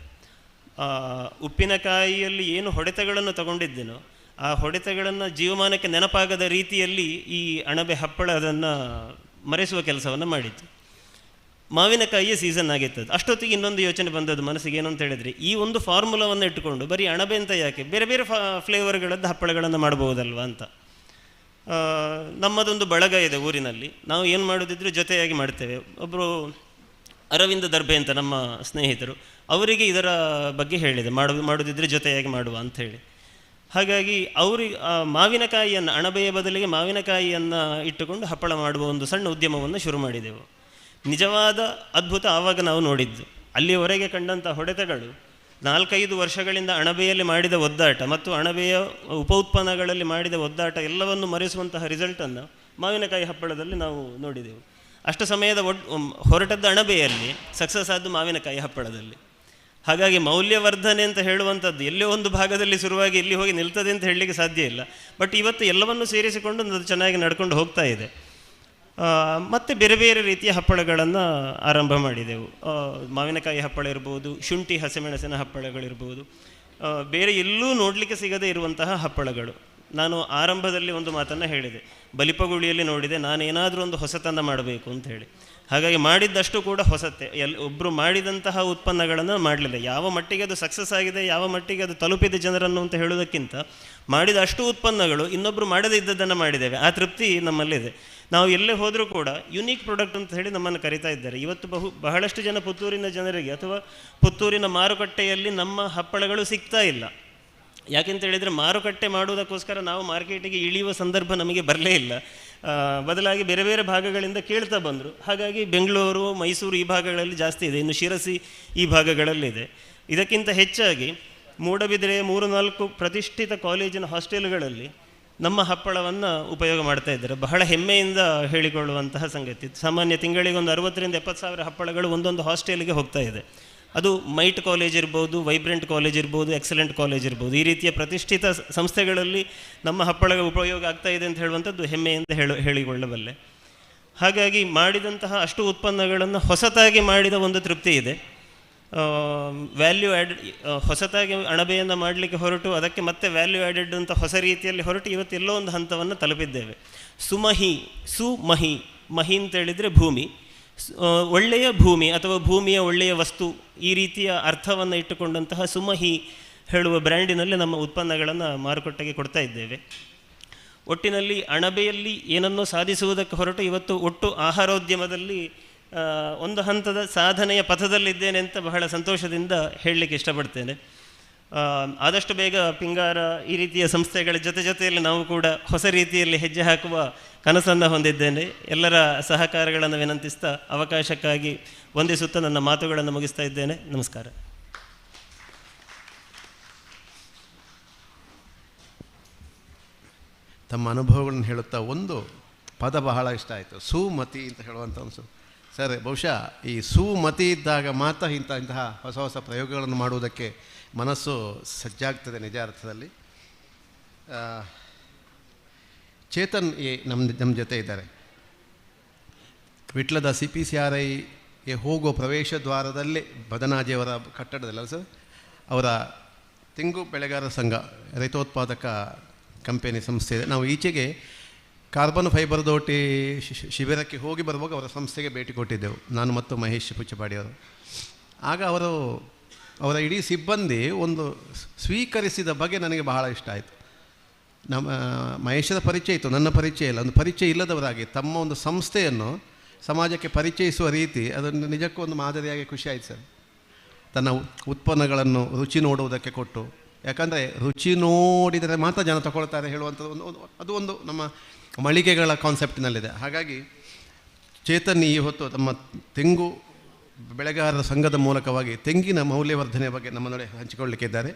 ಉಪ್ಪಿನಕಾಯಿಯಲ್ಲಿ ಏನು ಹೊಡೆತಗಳನ್ನು ತಗೊಂಡಿದ್ದೇನೋ ಆ ಹೊಡೆತಗಳನ್ನು ಜೀವಮಾನಕ್ಕೆ ನೆನಪಾಗದ ರೀತಿಯಲ್ಲಿ ಈ ಅಣಬೆ ಹಪ್ಪಳ ಅದನ್ನು ಮರೆಸುವ ಕೆಲಸವನ್ನು ಮಾಡಿತ್ತು. ಮಾವಿನಕಾಯಿಯ ಸೀಸನ್ ಆಗಿರ್ತದೆ. ಅಷ್ಟೊತ್ತಿಗೆ ಇನ್ನೊಂದು ಯೋಚನೆ ಬಂದದ್ದು ಮನಸ್ಸಿಗೆ, ಏನು ಅಂತ ಹೇಳಿದರೆ, ಈ ಒಂದು ಫಾರ್ಮುಲಾವನ್ನು ಇಟ್ಟುಕೊಂಡು ಬರೀ ಅಣಬೆ ಅಂತ ಯಾಕೆ, ಬೇರೆ ಬೇರೆ ಫ್ಲೇವರ್ಗಳದ್ದು ಹಪ್ಪಳಗಳನ್ನು ಮಾಡ್ಬೋದಲ್ವ ಅಂತ. ನಮ್ಮದೊಂದು ಬಳಗ ಇದೆ ಊರಿನಲ್ಲಿ, ನಾವು ಏನು ಮಾಡೋದಿದ್ರು ಜೊತೆಯಾಗಿ ಮಾಡ್ತೇವೆ. ಒಬ್ಬರು ಅರವಿಂದ ದರ್ಬೆ ಅಂತ ನಮ್ಮ ಸ್ನೇಹಿತರು, ಅವರಿಗೆ ಇದರ ಬಗ್ಗೆ ಹೇಳಿದೆ, ಮಾಡೋದಿದ್ರೆ ಜೊತೆಯಾಗಿ ಮಾಡುವ ಅಂಥೇಳಿ. ಹಾಗಾಗಿ ಅವರಿಗೆ ಮಾವಿನಕಾಯಿಯನ್ನು, ಅಣಬೆಯ ಬದಲಿಗೆ ಮಾವಿನಕಾಯಿಯನ್ನು ಇಟ್ಟುಕೊಂಡು ಹಪ್ಪಳ ಮಾಡುವ ಒಂದು ಸಣ್ಣ ಉದ್ಯಮವನ್ನು ಶುರು ಮಾಡಿದೆವು. ನಿಜವಾದ ಅದ್ಭುತ ಆವಾಗ ನಾವು ನೋಡಿದ್ದು. ಅಲ್ಲಿಯವರೆಗೆ ಕಂಡಂಥ ಹೊಡೆತಗಳು 4-5 ವರ್ಷಗಳಿಂದ ಅಣಬೆಯಲ್ಲಿ ಮಾಡಿದ ಒದ್ದಾಟ ಮತ್ತು ಅಣಬೆಯ ಉಪ ಉತ್ಪನ್ನಗಳಲ್ಲಿ ಮಾಡಿದ ಒದ್ದಾಟ ಎಲ್ಲವನ್ನು ಮರೆಸುವಂತಹ ರಿಸಲ್ಟನ್ನು ಮಾವಿನಕಾಯಿ ಹಪ್ಪಳದಲ್ಲಿ ನಾವು ನೋಡಿದೆವು. ಅಷ್ಟು ಸಮಯದ ಹೊರಟದ್ದು ಅಣಬೆಯಲ್ಲಿ, ಸಕ್ಸಸ್ ಆದ್ದು ಮಾವಿನಕಾಯಿ ಹಪ್ಪಳದಲ್ಲಿ. ಹಾಗಾಗಿ ಮೌಲ್ಯವರ್ಧನೆ ಅಂತ ಹೇಳುವಂಥದ್ದು ಎಲ್ಲೋ ಒಂದು ಭಾಗದಲ್ಲಿ ಶುರುವಾಗಿ ಇಲ್ಲಿ ಹೋಗಿ ನಿಲ್ತದೆ ಅಂತ ಹೇಳಲಿಕ್ಕೆ ಸಾಧ್ಯ ಇಲ್ಲ. ಬಟ್ ಇವತ್ತು ಎಲ್ಲವನ್ನು ಸೇರಿಸಿಕೊಂಡು ಅದು ಚೆನ್ನಾಗಿ ನಡ್ಕೊಂಡು ಹೋಗ್ತಾ ಇದೆ. ಮತ್ತು ಬೇರೆ ಬೇರೆ ರೀತಿಯ ಹಪ್ಪಳಗಳನ್ನು ಆರಂಭ ಮಾಡಿದೆವು. ಮಾವಿನಕಾಯಿ ಹಪ್ಪಳ ಇರ್ಬೋದು, ಶುಂಠಿ ಹಸಿಮೆಣಸಿನ ಹಪ್ಪಳಗಳಿರ್ಬೋದು, ಬೇರೆ ಎಲ್ಲೂ ನೋಡಲಿಕ್ಕೆ ಸಿಗದೇ ಇರುವಂತಹ ಹಪ್ಪಳಗಳು. ನಾನು ಆರಂಭದಲ್ಲಿ ಒಂದು ಮಾತನ್ನು ಹೇಳಿದೆ, ಬಲಿಪಗುಳಿಯಲ್ಲಿ ನೋಡಿದೆ, ನಾನೇನಾದರೂ ಒಂದು ಹೊಸತನ್ನು ಮಾಡಬೇಕು ಅಂತ ಹೇಳಿ. ಹಾಗಾಗಿ ಮಾಡಿದ್ದಷ್ಟು ಕೂಡ ಹೊಸತೆ. ಒಬ್ಬರು ಮಾಡಿದಂತಹ ಉತ್ಪನ್ನಗಳನ್ನು ಮಾಡಲಿಲ್ಲ. ಯಾವ ಮಟ್ಟಿಗೆ ಅದು ಸಕ್ಸಸ್ ಆಗಿದೆ, ಯಾವ ಮಟ್ಟಿಗೆ ಅದು ತಲುಪಿದೆ ಜನರನ್ನು ಅಂತ ಹೇಳೋದಕ್ಕಿಂತ ಮಾಡಿದ ಅಷ್ಟು ಉತ್ಪನ್ನಗಳು ಇನ್ನೊಬ್ಬರು ಮಾಡದೇ ಇದ್ದದ್ದನ್ನು ಮಾಡಿದ್ದೇವೆ, ಆ ತೃಪ್ತಿ ನಮ್ಮಲ್ಲಿದೆ. ನಾವು ಎಲ್ಲೇ ಹೋದರೂ ಕೂಡ ಯುನೀಕ್ ಪ್ರಾಡಕ್ಟ್ ಅಂತ ಹೇಳಿ ನಮ್ಮನ್ನು ಕರೀತಾ ಇದ್ದಾರೆ. ಇವತ್ತು ಬಹಳಷ್ಟು ಜನ ಪುತ್ತೂರಿನ ಜನರಿಗೆ ಅಥವಾ ಪುತ್ತೂರಿನ ಮಾರುಕಟ್ಟೆಯಲ್ಲಿ ನಮ್ಮ ಹಪ್ಪಳಗಳು ಸಿಗ್ತಾ ಇಲ್ಲ. ಯಾಕೆಂತ ಹೇಳಿದರೆ, ಮಾರುಕಟ್ಟೆ ಮಾಡುವುದಕ್ಕೋಸ್ಕರ ನಾವು ಮಾರ್ಕೆಟಿಗೆ ಇಳಿಯುವ ಸಂದರ್ಭ ನಮಗೆ ಬರಲೇ ಇಲ್ಲ. ಬದಲಾಗಿ ಬೇರೆ ಬೇರೆ ಭಾಗಗಳಿಂದ ಕೇಳ್ತಾ ಬಂದರು. ಹಾಗಾಗಿ ಬೆಂಗಳೂರು, ಮೈಸೂರು ಈ ಭಾಗಗಳಲ್ಲಿ ಜಾಸ್ತಿ ಇದೆ, ಇನ್ನು ಶಿರಸಿ ಈ ಭಾಗಗಳಲ್ಲಿದೆ. ಇದಕ್ಕಿಂತ ಹೆಚ್ಚಾಗಿ ಮೂಡಬಿದಿರೆ 3-4 ಪ್ರತಿಷ್ಠಿತ ಕಾಲೇಜಿನ ಹಾಸ್ಟೆಲ್ಗಳಲ್ಲಿ ನಮ್ಮ ಹಪ್ಪಳವನ್ನು ಉಪಯೋಗ ಮಾಡ್ತಾ ಇದ್ದಾರೆ. ಬಹಳ ಹೆಮ್ಮೆಯಿಂದ ಹೇಳಿಕೊಳ್ಳುವಂತಹ ಸಂಗತಿ. ಸಾಮಾನ್ಯ ತಿಂಗಳಿಗೆ ಒಂದು 60,000 to 70,000 ಹಪ್ಪಳಗಳು ಒಂದೊಂದು ಹಾಸ್ಟೆಲ್ಗೆ ಹೋಗ್ತಾ ಇದೆ. ಅದು ಮೈಟ್ ಕಾಲೇಜ್ ಇರ್ಬೋದು, ವೈಬ್ರೆಂಟ್ ಕಾಲೇಜ್ ಇರ್ಬೋದು, ಎಕ್ಸಲೆಂಟ್ ಕಾಲೇಜ್ ಇರ್ಬೋದು. ಈ ರೀತಿಯ ಪ್ರತಿಷ್ಠಿತ ಸಂಸ್ಥೆಗಳಲ್ಲಿ ನಮ್ಮ ಹಪ್ಪಳಗಳ ಉಪಯೋಗ ಆಗ್ತಾ ಇದೆ ಅಂತ ಹೇಳುವಂಥದ್ದು ಹೆಮ್ಮೆಯಿಂದ ಹೇಳಿಕೊಳ್ಳಬಲ್ಲೆ. ಹಾಗಾಗಿ ಮಾಡಿದಂತಹ ಅಷ್ಟು ಉತ್ಪನ್ನಗಳನ್ನು ಹೊಸತಾಗಿ ಮಾಡಿದ ಒಂದು ತೃಪ್ತಿ ಇದೆ. ವ್ಯಾಲ್ಯೂ ಆ್ಯಡೆಡ್, ಹೊಸತಾಗಿ ಅಣಬೆಯನ್ನು ಮಾಡಲಿಕ್ಕೆ ಹೊರಟು ಅದಕ್ಕೆ ಮತ್ತೆ ವ್ಯಾಲ್ಯೂ ಆ್ಯಡೆಡ್ ಅಂತ ಹೊಸ ರೀತಿಯಲ್ಲಿ ಹೊರಟು ಇವತ್ತು ಎಲ್ಲೋ ಒಂದು ಹಂತವನ್ನು ತಲುಪಿದ್ದೇವೆ. ಸುಮಹಿ ಮಹಿ ಅಂತೇಳಿದರೆ ಭೂಮಿ, ಒಳ್ಳೆಯ ಭೂಮಿ ಅಥವಾ ಭೂಮಿಯ ಒಳ್ಳೆಯ ವಸ್ತು, ಈ ರೀತಿಯ ಅರ್ಥವನ್ನು ಇಟ್ಟುಕೊಂಡಂತಹ ಸುಮಹಿ ಹೇಳುವ ಬ್ರ್ಯಾಂಡಿನಲ್ಲಿ ನಮ್ಮ ಉತ್ಪನ್ನಗಳನ್ನು ಮಾರುಕಟ್ಟೆಗೆ ಕೊಡ್ತಾ ಇದ್ದೇವೆ. ಒಟ್ಟಿನಲ್ಲಿ ಅಣಬೆಯಲ್ಲಿ ಏನನ್ನೋ ಸಾಧಿಸುವುದಕ್ಕೆ ಹೊರಟು ಇವತ್ತು ಒಟ್ಟು ಆಹಾರೋದ್ಯಮದಲ್ಲಿ ಒಂದು ಹಂತದ ಸಾಧನೆಯ ಪಥದಲ್ಲಿದ್ದೇನೆ ಅಂತ ಬಹಳ ಸಂತೋಷದಿಂದ ಹೇಳಲಿಕ್ಕೆ ಇಷ್ಟಪಡ್ತೇನೆ. ಆದಷ್ಟು ಬೇಗ ಪಿಂಗಾರ ಈ ರೀತಿಯ ಸಂಸ್ಥೆಗಳ ಜೊತೆಯಲ್ಲಿ ನಾವು ಕೂಡ ಹೊಸ ರೀತಿಯಲ್ಲಿ ಹೆಜ್ಜೆ ಹಾಕುವ ಕನಸನ್ನು ಹೊಂದಿದ್ದೇನೆ. ಎಲ್ಲರ ಸಹಕಾರಗಳನ್ನು ವಿನಂತಿಸ್ತಾ ಅವಕಾಶಕ್ಕಾಗಿ ವಂದಿಸುತ್ತಾ ನನ್ನ ಮಾತುಗಳನ್ನು ಮುಗಿಸ್ತಾ ಇದ್ದೇನೆ. ನಮಸ್ಕಾರ. ತಮ್ಮ ಅನುಭವಗಳನ್ನು ಹೇಳುತ್ತಾ ಒಂದು ಪದ ಬಹಳ ಇಷ್ಟ ಆಯಿತು, ಸುಮತಿ ಅಂತ ಹೇಳುವಂಥ ಒಂದು. ಸರ್, ಬಹುಶಃ ಈ ಸುಮತಿ ಇದ್ದಾಗ ಮಾತ್ರ ಇಂತಹ ಹೊಸ ಹೊಸ ಪ್ರಯೋಗಗಳನ್ನು ಮಾಡುವುದಕ್ಕೆ ಮನಸ್ಸು ಸಜ್ಜಾಗ್ತದೆ ನಿಜ ಅರ್ಥದಲ್ಲಿ. ಚೇತನ್ ನಮ್ಮ ಜೊತೆ ಇದ್ದಾರೆ. ವಿಟ್ಲದ CPCRIಗೆ ಹೋಗುವ ಪ್ರವೇಶ ದ್ವಾರದಲ್ಲೇ ಬದನಾಜಿಯವರ ಕಟ್ಟಡದಲ್ಲ ಸರ್, ಅವರ ತೆಂಗು ಬೆಳೆಗಾರರ ಸಂಘ ರೈತೋತ್ಪಾದಕ ಕಂಪೆನಿ ಸಂಸ್ಥೆ ಇದೆ. ನಾವು ಈಚೆಗೆ ಕಾರ್ಬನ್ ಫೈಬರ್ ದೋಟಿ ಶಿಬಿರಕ್ಕೆ ಹೋಗಿ ಬರುವಾಗ ಅವರ ಸಂಸ್ಥೆಗೆ ಭೇಟಿ ಕೊಟ್ಟಿದ್ದೆವು, ನಾನು ಮತ್ತು ಮಹೇಶ್ ಪುಚ್ಚಪಾಡಿಯವರು. ಆಗ ಅವರ ಇಡೀ ಸಿಬ್ಬಂದಿ ಒಂದು ಸ್ವೀಕರಿಸಿದ ಬಗೆ ನನಗೆ ಬಹಳ ಇಷ್ಟ ಆಯಿತು. ನಮ್ಮ ಮಹೇಶರ ಪರಿಚಯ ಇತ್ತು, ನನ್ನ ಪರಿಚಯ ಇಲ್ಲ. ಒಂದು ಪರಿಚಯ ಇಲ್ಲದವರಾಗಿ ತಮ್ಮ ಒಂದು ಸಂಸ್ಥೆಯನ್ನು ಸಮಾಜಕ್ಕೆ ಪರಿಚಯಿಸುವ ರೀತಿ ಅದನ್ನು ನಿಜಕ್ಕೂ ಒಂದು ಮಾದರಿಯಾಗಿ ಖುಷಿ ಆಯಿತು ಸರ್. ತನ್ನ ಉತ್ಪನ್ನಗಳನ್ನು ರುಚಿ ನೋಡುವುದಕ್ಕೆ ಕೊಟ್ಟು, ಯಾಕಂದರೆ ರುಚಿ ನೋಡಿದರೆ ಮಾತ್ರ ಜನ ತಗೊಳ್ತಾರೆ ಹೇಳುವಂಥದ್ದು ಅದು ಒಂದು ನಮ್ಮ ಮಳಿಗೆಗಳ ಕಾನ್ಸೆಪ್ಟಿನಲ್ಲಿದೆ. ಹಾಗಾಗಿ ಚೇತನ್ ಈ ಹೊತ್ತು ತಮ್ಮ ತೆಂಗು ಬೆಳೆಗಾರರ ಸಂಘದ ಮೂಲಕವಾಗಿ ತೆಂಗಿನ ಮೌಲ್ಯವರ್ಧನೆ ಬಗ್ಗೆ ನಮ್ಮ ನಡೆ ಹಂಚಿಕೊಳ್ಳಲಿಕ್ಕಿದ್ದಾರೆ.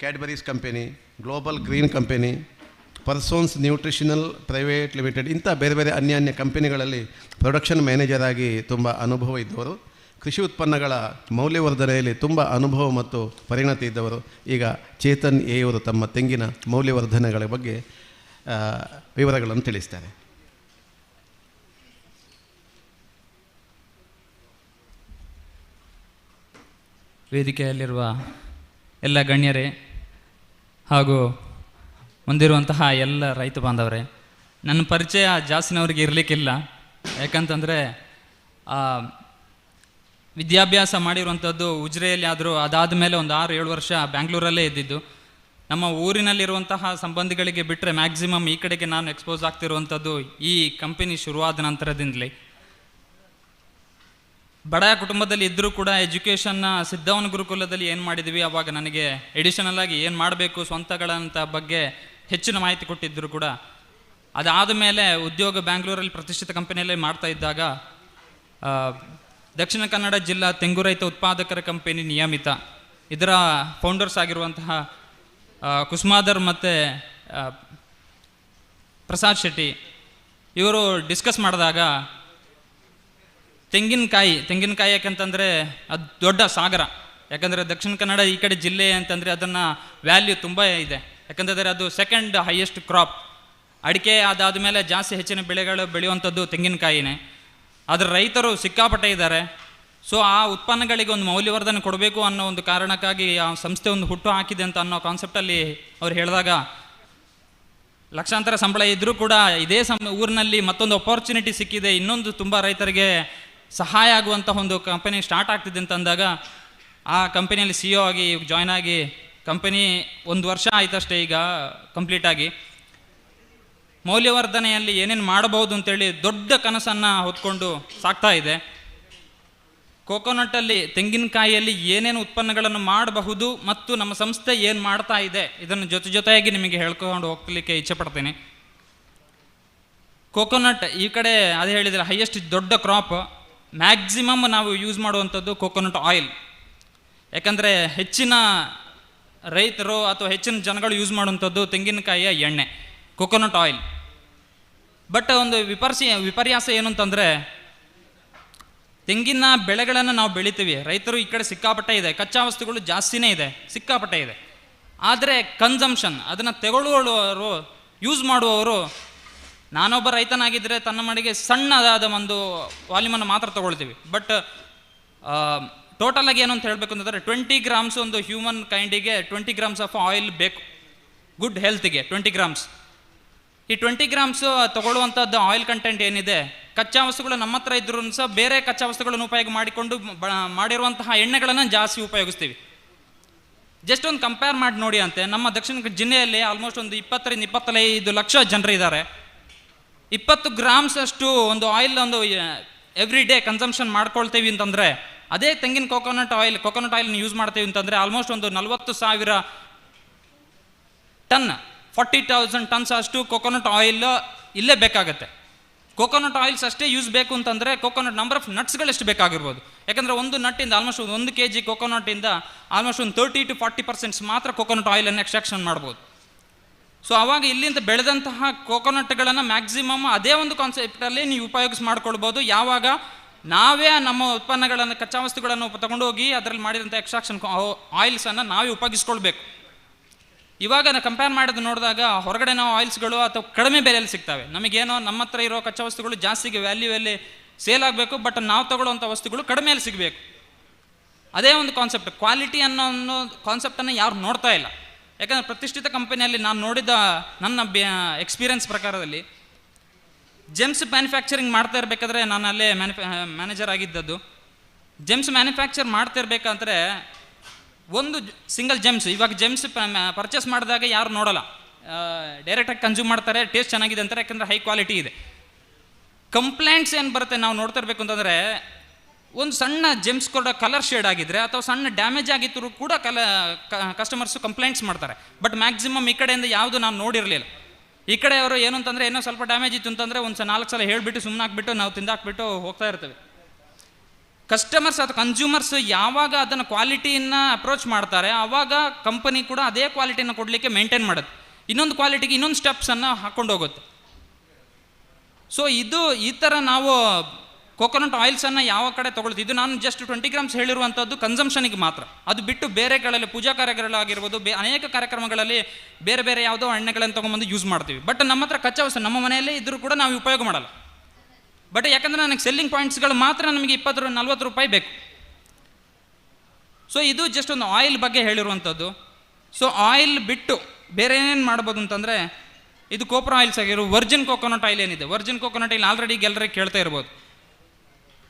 Cadbury's company, global green company, Parsons nutritional private limited, ಇಂಥ ಬೇರೆ ಬೇರೆ ಅನ್ಯಾನ್ಯ ಕಂಪೆನಿಗಳಲ್ಲಿ ಪ್ರೊಡಕ್ಷನ್ ಮ್ಯಾನೇಜರ್ ಆಗಿ ತುಂಬ ಅನುಭವ ಇದ್ದವರು. ಕೃಷಿ ಉತ್ಪನ್ನಗಳ ಮೌಲ್ಯವರ್ಧನೆಯಲ್ಲಿ ತುಂಬ ಅನುಭವ ಮತ್ತು ಪರಿಣತಿ ಇದ್ದವರು. ಈಗ ಚೇತನ್ ಎವರು ತಮ್ಮ ತೆಂಗಿನ ಮೌಲ್ಯವರ್ಧನೆಗಳ ಬಗ್ಗೆ ವಿವರಗಳನ್ನು ತಿಳಿಸ್ತಾರೆ. ವೇದಿಕೆಯಲ್ಲಿರುವ ಎಲ್ಲ ಗಣ್ಯರೇ ಹಾಗೂ ಮುಂದಿರುವಂತಹ ಎಲ್ಲ ರೈತ ಬಾಂಧವರೇ, ನನ್ನ ಪರಿಚಯ ಜಾಸ್ತಿನವ್ರಿಗೆ ಇರಲಿಕ್ಕಿಲ್ಲ. ಯಾಕಂತಂದರೆ ವಿದ್ಯಾಭ್ಯಾಸ ಮಾಡಿರುವಂಥದ್ದು ಉಜಿರೆಯಲ್ಲಿ ಆದರೂ ಅದಾದ ಮೇಲೆ ಒಂದು 6-7 ವರ್ಷ ಬ್ಯಾಂಗ್ಳೂರಲ್ಲೇ ಇದ್ದಿದ್ದು. ನಮ್ಮ ಊರಿನಲ್ಲಿರುವಂತಹ ಸಂಬಂಧಿಗಳಿಗೆ ಬಿಟ್ಟರೆ ಮ್ಯಾಕ್ಸಿಮಮ್ ಈ ಕಡೆಗೆ ನಾನು ಎಕ್ಸ್ಪೋಸ್ ಆಗ್ತಿರುವಂಥದ್ದು ಈ ಕಂಪನಿ ಶುರುವಾದ ನಂತರದಿಂದಲೇ. ಬಡ ಕುಟುಂಬದಲ್ಲಿ ಇದ್ದರೂ ಕೂಡ ಎಜುಕೇಷನ್ನ ಸಿದ್ಧವನ ಗುರುಕುಲದಲ್ಲಿ ಏನು ಮಾಡಿದ್ವಿ, ಆವಾಗ ನನಗೆ ಎಡಿಷನಲ್ ಆಗಿ ಏನು ಮಾಡಬೇಕು ಸ್ವಂತಗಳಂಥ ಬಗ್ಗೆ ಹೆಚ್ಚಿನ ಮಾಹಿತಿ ಕೊಟ್ಟಿದ್ದರು ಕೂಡ. ಅದಾದ ಮೇಲೆ ಉದ್ಯೋಗ ಬ್ಯಾಂಗ್ಳೂರಲ್ಲಿ ಪ್ರತಿಷ್ಠಿತ ಕಂಪನಿಯಲ್ಲೇ ಮಾಡ್ತಾ ಇದ್ದಾಗ ದಕ್ಷಿಣ ಕನ್ನಡ ಜಿಲ್ಲಾ ತೆಂಗು ರೈತ ಉತ್ಪಾದಕರ ಕಂಪನಿ ನಿಯಮಿತ, ಇದರ ಫೌಂಡರ್ಸ್ ಆಗಿರುವಂತಹ ಕುಸುಮಾಧರ್ ಮತ್ತು ಪ್ರಸಾದ್ ಶೆಟ್ಟಿ ಇವರು ಡಿಸ್ಕಸ್ ಮಾಡಿದಾಗ ತೆಂಗಿನಕಾಯಿ ಯಾಕಂತಂದರೆ ಅದು ದೊಡ್ಡ ಸಾಗರ. ಯಾಕಂದರೆ ದಕ್ಷಿಣ ಕನ್ನಡ ಈ ಕಡೆ ಜಿಲ್ಲೆ ಅಂತಂದರೆ ಅದನ್ನು ವ್ಯಾಲ್ಯೂ ತುಂಬ ಇದೆ. ಯಾಕಂತಂದರೆ ಅದು ಸೆಕೆಂಡ್ ಹೈಯೆಸ್ಟ್ ಕ್ರಾಪ್. ಅಡಿಕೆ ಅದಾದ ಮೇಲೆ ಜಾಸ್ತಿ ಹೆಚ್ಚಿನ ಬೆಳೆಗಳು ಬೆಳೆಯುವಂಥದ್ದು ತೆಂಗಿನಕಾಯಿನೇ. ಆದರೆ ರೈತರು ಸಿಕ್ಕಾಪಟ್ಟೆ ಇದ್ದಾರೆ. ಸೊ ಆ ಉತ್ಪನ್ನಗಳಿಗೆ ಒಂದು ಮೌಲ್ಯವರ್ಧನೆ ಕೊಡಬೇಕು ಅನ್ನೋ ಒಂದು ಕಾರಣಕ್ಕಾಗಿ ಆ ಸಂಸ್ಥೆ ಒಂದು ಹುಟ್ಟು ಹಾಕಿದೆ ಅಂತ ಅನ್ನೋ ಕಾನ್ಸೆಪ್ಟಲ್ಲಿ ಅವ್ರು ಹೇಳಿದಾಗ ಲಕ್ಷಾಂತರ ಸಂಬಳ ಇದ್ದರೂ ಕೂಡ ಇದೇ ಊರಿನಲ್ಲಿ ಮತ್ತೊಂದು ಅಪಾರ್ಚುನಿಟಿ ಸಿಕ್ಕಿದೆ, ಇನ್ನೊಂದು ತುಂಬ ರೈತರಿಗೆ ಸಹಾಯ ಆಗುವಂಥ ಒಂದು ಕಂಪನಿ ಸ್ಟಾರ್ಟ್ ಆಗ್ತಿದೆ ಅಂತಂದಾಗ ಆ ಕಂಪನಿಯಲ್ಲಿ CEO ಆಗಿ ಜಾಯ್ನ್ ಆಗಿ ಕಂಪನಿ 1 ವರ್ಷ ಆಯ್ತಷ್ಟೇ ಈಗ ಕಂಪ್ಲೀಟಾಗಿ. ಮೌಲ್ಯವರ್ಧನೆಯಲ್ಲಿ ಏನೇನು ಮಾಡಬಹುದು ಅಂತೇಳಿ ದೊಡ್ಡ ಕನಸನ್ನು ಹೊತ್ಕೊಂಡು ಸಾಕ್ತಾ ಇದೆ. ಕೋಕೋನಟ್ಟಲ್ಲಿ ತೆಂಗಿನಕಾಯಿಯಲ್ಲಿ ಏನೇನು ಉತ್ಪನ್ನಗಳನ್ನು ಮಾಡಬಹುದು ಮತ್ತು ನಮ್ಮ ಸಂಸ್ಥೆ ಏನು ಮಾಡ್ತಾ ಇದೆ ಇದನ್ನು ಜೊತೆಯಾಗಿ ನಿಮಗೆ ಹೇಳ್ಕೊಂಡು ಹೋಗ್ಲಿಕ್ಕೆ ಇಚ್ಛೆ ಪಡ್ತೇನೆ. ಕೋಕೋನಟ್ ಈ ಕಡೆ ಅದೇ ಹೇಳಿದರೆ ಹೈಯೆಸ್ಟ್ ದೊಡ್ಡ ಕ್ರಾಪ್. ಮ್ಯಾಕ್ಸಿಮಮ್ ನಾವು ಯೂಸ್ ಮಾಡುವಂಥದ್ದು ಕೋಕೋನಟ್ ಆಯಿಲ್. ಯಾಕಂದರೆ ಹೆಚ್ಚಿನ ರೈತರು ಅಥವಾ ಹೆಚ್ಚಿನ ಜನಗಳು ಯೂಸ್ ಮಾಡುವಂಥದ್ದು ತೆಂಗಿನಕಾಯಿಯ ಎಣ್ಣೆ. Coconut oil. ಬಟ್ ಒಂದು ವಿಪರ್ಯಾಸ ಏನು ಅಂತಂದರೆ, ತೆಂಗಿನ ಬೆಳೆಗಳನ್ನು ನಾವು ಬೆಳಿತೀವಿ, ರೈತರು ಈ ಕಡೆ ಸಿಕ್ಕಾಪಟ್ಟೆ ಇದೆ, ಕಚ್ಚಾ ವಸ್ತುಗಳು ಜಾಸ್ತಿನೇ ಇದೆ, ಸಿಕ್ಕಾಪಟ್ಟೆ ಇದೆ. ಆದರೆ ಕನ್ಸಂಪ್ಷನ್, ಅದನ್ನು ತಗೊಳ್ಳುವವರು, ಯೂಸ್ ಮಾಡುವವರು, ನಾನೊಬ್ಬ ರೈತನಾಗಿದ್ದರೆ ತನ್ನ ಮನೆಗೆ ಸಣ್ಣದಾದ ಒಂದು ವಾಲ್ಯೂಮನ್ನು ಮಾತ್ರ ತೊಗೊಳ್ತೀವಿ. ಬಟ್ ಟೋಟಲಾಗಿ ಏನು ಅಂತ ಹೇಳಬೇಕು ಅಂತಂದರೆ 20 ಗ್ರಾಮ್ಸ್ ಒಂದು ಹ್ಯೂಮನ್ ಕೈಂಡಿಗೆ 20 ಗ್ರಾಮ್ಸ್ ಆಫ್ ಆಯಿಲ್ ಬೇಕು, ಗುಡ್ ಹೆಲ್ತ್ಗೆ 20 ಗ್ರಾಮ್ಸ್. ಈ 20 ಗ್ರಾಮ್ಸ್ ತೊಗೊಳ್ಳುವಂಥದ್ದು ಆಯಿಲ್ ಕಂಟೆಂಟ್ ಏನಿದೆ, ಕಚ್ಚಾ ವಸ್ತುಗಳು ನಮ್ಮ ಹತ್ರ ಇದ್ರೂ ಸಹ ಬೇರೆ ಕಚ್ಚಾ ವಸ್ತುಗಳನ್ನು ಉಪಯೋಗ ಮಾಡಿಕೊಂಡು ಮಾಡಿರುವಂತಹ ಎಣ್ಣೆಗಳನ್ನು ಜಾಸ್ತಿ ಉಪಯೋಗಿಸ್ತೀವಿ. ಜಸ್ಟ್ ಒಂದು ಕಂಪೇರ್ ಮಾಡಿ ನೋಡಿ ಅಂತೆ, ನಮ್ಮ ದಕ್ಷಿಣ ಜಿಲ್ಲೆಯಲ್ಲಿ ಆಲ್ಮೋಸ್ಟ್ ಒಂದು 20 ರಿಂದ 25 ಲಕ್ಷ ಜನರಿದ್ದಾರೆ. 20 ಗ್ರಾಮ್ಸ್ ಅಷ್ಟು ಒಂದು ಆಯಿಲ್ ಒಂದು ಎವ್ರಿ ಡೇ ಕನ್ಸಂಪ್ಷನ್ ಮಾಡ್ಕೊಳ್ತೀವಿ ಅಂತಂದರೆ, ಅದೇ ತೆಂಗಿನ ಕೊಕೊನಟ್ ಆಯಿಲ್ನ ಯೂಸ್ ಮಾಡ್ತೀವಿ ಅಂತಂದರೆ ಆಲ್ಮೋಸ್ಟ್ ಒಂದು 40,000 ಟನ್, 40,000 ಟನ್ಸ್ ಅಷ್ಟು ಕೊಕೊನಟ್ ಆಯಿಲ್ ಇಲ್ಲೇ ಬೇಕಾಗುತ್ತೆ. ಕೊಕೊನಟ್ ಆಯಿಲ್ಸ್ ಅಷ್ಟೇ ಯೂಸ್ ಬೇಕು ಅಂತಂದರೆ ಕೊಕೊನಟ್ ನಂಬರ್ ಆಫ್ ನಟ್ಸ್ಗಳು ಎಷ್ಟು ಬೇಕಾಗಿರ್ಬೋದು. ಯಾಕಂದರೆ ಒಂದು ನಟ್ಟಿಂದ ಆಲ್ಮೋಸ್ಟ್ 1 kg ಕೊಕೊನಟ್ಟಿಂದ ಆಲ್ಮೋಸ್ಟ್ ಒಂದು 30 to 40% ಮಾತ್ರ ಕೊಕೊನಟ್ ಆಯಿಲನ್ನು ಎಕ್ಸ್ಟ್ರಾಕ್ಷನ್ ಮಾಡ್ಬೋದು. ಸೊ ಆವಾಗ ಇಲ್ಲಿಂದ ಬೆಳೆದಂತಹ ಕೊಕೊನಟ್ಗಳನ್ನು ಮ್ಯಾಕ್ಸಿಮಮ್ ಅದೇ ಒಂದು ಕಾನ್ಸೆಪ್ಟಲ್ಲಿ ನೀವು ಮಾಡ್ಕೊಳ್ಬೋದು. ಯಾವಾಗ ನಾವೇ ನಮ್ಮ ಉತ್ಪನ್ನಗಳನ್ನು, ಕಚ್ಚಾ ವಸ್ತುಗಳನ್ನು ತಗೊಂಡೋಗಿ ಅದರಲ್ಲಿ ಮಾಡಿದಂಥ ಎಕ್ಸ್ಟ್ರಾಕ್ಷನ್ ಆಯಿಲ್ಸನ್ನು ನಾವೇ ಉಪಯೋಗಿಸ್ಕೊಳ್ಬೇಕು. ಇವಾಗ ನಾವು ಕಂಪೇರ್ ಮಾಡೋದು ನೋಡಿದಾಗ ಹೊರಗಡೆ ನಾವು ಆಯಿಲ್ಸ್ಗಳು ಅಥವಾ ಕಡಿಮೆ ಬೆಲೆಯಲ್ಲಿ ಸಿಗ್ತವೆ, ನಮಗೇನೋ ನಮ್ಮ ಹತ್ರ ಇರೋ ಕಚ್ಚಾ ವಸ್ತುಗಳು ಜಾಸ್ತಿಗೆ ವ್ಯಾಲ್ಯೂಯಲ್ಲಿ ಸೇಲ್ ಆಗಬೇಕು, ಬಟ್ ನಾವು ತಗೊಳ್ಳುವಂಥ ವಸ್ತುಗಳು ಕಡಿಮೆಯಲ್ಲಿ ಸಿಗಬೇಕು. ಅದೇ ಒಂದು ಕಾನ್ಸೆಪ್ಟ್, ಕ್ವಾಲಿಟಿ ಅನ್ನೋ ಕಾನ್ಸೆಪ್ಟನ್ನು ಯಾರು ನೋಡ್ತಾ ಇಲ್ಲ. ಯಾಕಂದರೆ ಪ್ರತಿಷ್ಠಿತ ಕಂಪನಿಯಲ್ಲಿ ನಾನು ನೋಡಿದ ನನ್ನ ಎಕ್ಸ್ಪೀರಿಯನ್ಸ್ ಪ್ರಕಾರದಲ್ಲಿ ಜೆಮ್ಸ್ ಮ್ಯಾನುಫ್ಯಾಕ್ಚರಿಂಗ್ ಮಾಡ್ತಾ ಇರಬೇಕಾದ್ರೆ, ನಾನು ಅಲ್ಲೇ ಮ್ಯಾನೇಜರ್ ಆಗಿದ್ದದ್ದು. ಜೆಮ್ಸ್ ಮ್ಯಾನುಫ್ಯಾಕ್ಚರ್ ಮಾಡ್ತಾ ಇರಬೇಕಂದ್ರೆ ಒಂದು ಸಿಂಗಲ್ ಜೆಮ್ಸ್, ಇವಾಗ ಜೆಮ್ಸ್ ಪರ್ಚೇಸ್ ಮಾಡಿದಾಗ ಯಾರು ನೋಡೋಲ್ಲ, ಡೈರೆಕ್ಟಾಗಿ ಕನ್ಸ್ಯೂಮ್ ಮಾಡ್ತಾರೆ, ಟೇಸ್ಟ್ ಚೆನ್ನಾಗಿದೆ ಅಂತಾರೆ, ಯಾಕಂದರೆ ಹೈ ಕ್ವಾಲಿಟಿ ಇದೆ. ಕಂಪ್ಲೇಂಟ್ಸ್ ಏನು ಬರುತ್ತೆ ನಾವು ನೋಡ್ತಾ ಇರಬೇಕು ಅಂತಂದರೆ, ಒಂದು ಸಣ್ಣ ಜೆಮ್ಸ್ ಕೂಡ ಕಲರ್ ಶೇಡ್ ಆಗಿದ್ದರೆ ಅಥವಾ ಸಣ್ಣ ಡ್ಯಾಮೇಜ್ ಆಗಿದ್ದರೂ ಕೂಡ ಕಸ್ಟಮರ್ಸು ಕಂಪ್ಲೇಂಟ್ಸ್ ಮಾಡ್ತಾರೆ. ಬಟ್ ಮ್ಯಾಕ್ಸಿಮಮ್ ಈ ಕಡೆಯಿಂದ ಯಾವುದು ನಾನು ನೋಡಿರಲಿಲ್ಲ. ಈ ಕಡೆ ಅವರು ಏನು ಅಂತಂದರೆ, ಏನೋ ಸ್ವಲ್ಪ ಡ್ಯಾಮೇಜ್ ಇತ್ತು ಅಂತಂದರೆ ಒಂದು 4 ಸಲ ಹೇಳಿಬಿಟ್ಟು ಸುಮ್ಮನೆ ಹಾಕ್ಬಿಟ್ಟು ನಾವು ತಿಂದಾಕ್ಬಿಟ್ಟು ಹೋಗ್ತಾ ಇರ್ತೇವೆ. ಕಸ್ಟಮರ್ಸ್ ಅಥವಾ ಕನ್ಸ್ಯೂಮರ್ಸ್ ಯಾವಾಗ ಅದನ್ನು ಕ್ವಾಲಿಟಿಯನ್ನು ಅಪ್ರೋಚ್ ಮಾಡ್ತಾರೆ, ಆವಾಗ ಕಂಪನಿ ಕೂಡ ಅದೇ ಕ್ವಾಲಿಟಿನ ಕೊಡಲಿಕ್ಕೆ ಮೇಂಟೈನ್ ಮಾಡುತ್ತೆ, ಇನ್ನೊಂದು ಕ್ವಾಲಿಟಿಗೆ ಇನ್ನೊಂದು ಸ್ಟೆಪ್ಸನ್ನು ಹಾಕ್ಕೊಂಡು ಹೋಗುತ್ತೆ. ಸೊ ಈ ಥರ ನಾವು ಕೊಕೊನಟ್ ಆಯಿಲ್ಸನ್ನು ಯಾವ ಕಡೆ ತೊಗೊಳ್ತೀವಿ, ಇದು ನಾನು ಜಸ್ಟ್ 20 ಗ್ರಾಮ್ಸ್ ಹೇಳಿರುವಂಥದ್ದು ಕನ್ಸಂಪ್ಷನಿಗೆ ಮಾತ್ರ. ಅದು ಬಿಟ್ಟು ಬೇರೆ ಕಡೆಯಲ್ಲಿ ಪೂಜಾ ಕಾರ್ಯಗಳಾಗಿರ್ಬೋದು, ಅನೇಕ ಕಾರ್ಯಕ್ರಮಗಳಲ್ಲಿ ಬೇರೆ ಬೇರೆ ಯಾವುದೋ ಎಣ್ಣೆಗಳನ್ನು ತೊಗೊಂಬಂದು ಯೂಸ್ ಮಾಡ್ತೀವಿ. ಬಟ್ ನಮ್ಮ ಹತ್ರ ಕಚ್ಚಾ ವಸ್ತು ನಮ್ಮ ಮನೆಯಲ್ಲೇ ಇದ್ದರೂ ಕೂಡ ನಾವು ಉಪಯೋಗ ಮಾಡಲ್ಲ. ಬಟ್ ಯಾಕಂದರೆ ನನಗೆ ಸೆಲ್ಲಿಂಗ್ ಪಾಯಿಂಟ್ಸ್ಗಳು ಮಾತ್ರ ನಮಗೆ 20-40 ರೂಪಾಯಿ ಬೇಕು. ಸೊ ಇದು ಜಸ್ಟ್ ಒಂದು ಆಯಿಲ್ ಬಗ್ಗೆ ಹೇಳಿರುವಂಥದ್ದು. ಸೊ ಆಯಿಲ್ ಬಿಟ್ಟು ಬೇರೆ ಏನೇನು ಮಾಡ್ಬೋದು ಅಂತಂದರೆ, ಇದು ಕೋಪ್ರಾ ಆಯಿಲ್ಸ್ ಆಗಿರೋ ವರ್ಜಿನ್ ಕೊಕೊನಟ್ ಆಯಿಲ್ ಏನಿದೆ, ವರ್ಜಿನ್ ಕೊಕೊನಟ್ ಆಯಿಲ್ ಆಲ್ರೆಡಿ ಎಲ್ಲರಿಗೆ ಕೇಳ್ತಾ ಇರ್ಬೋದು.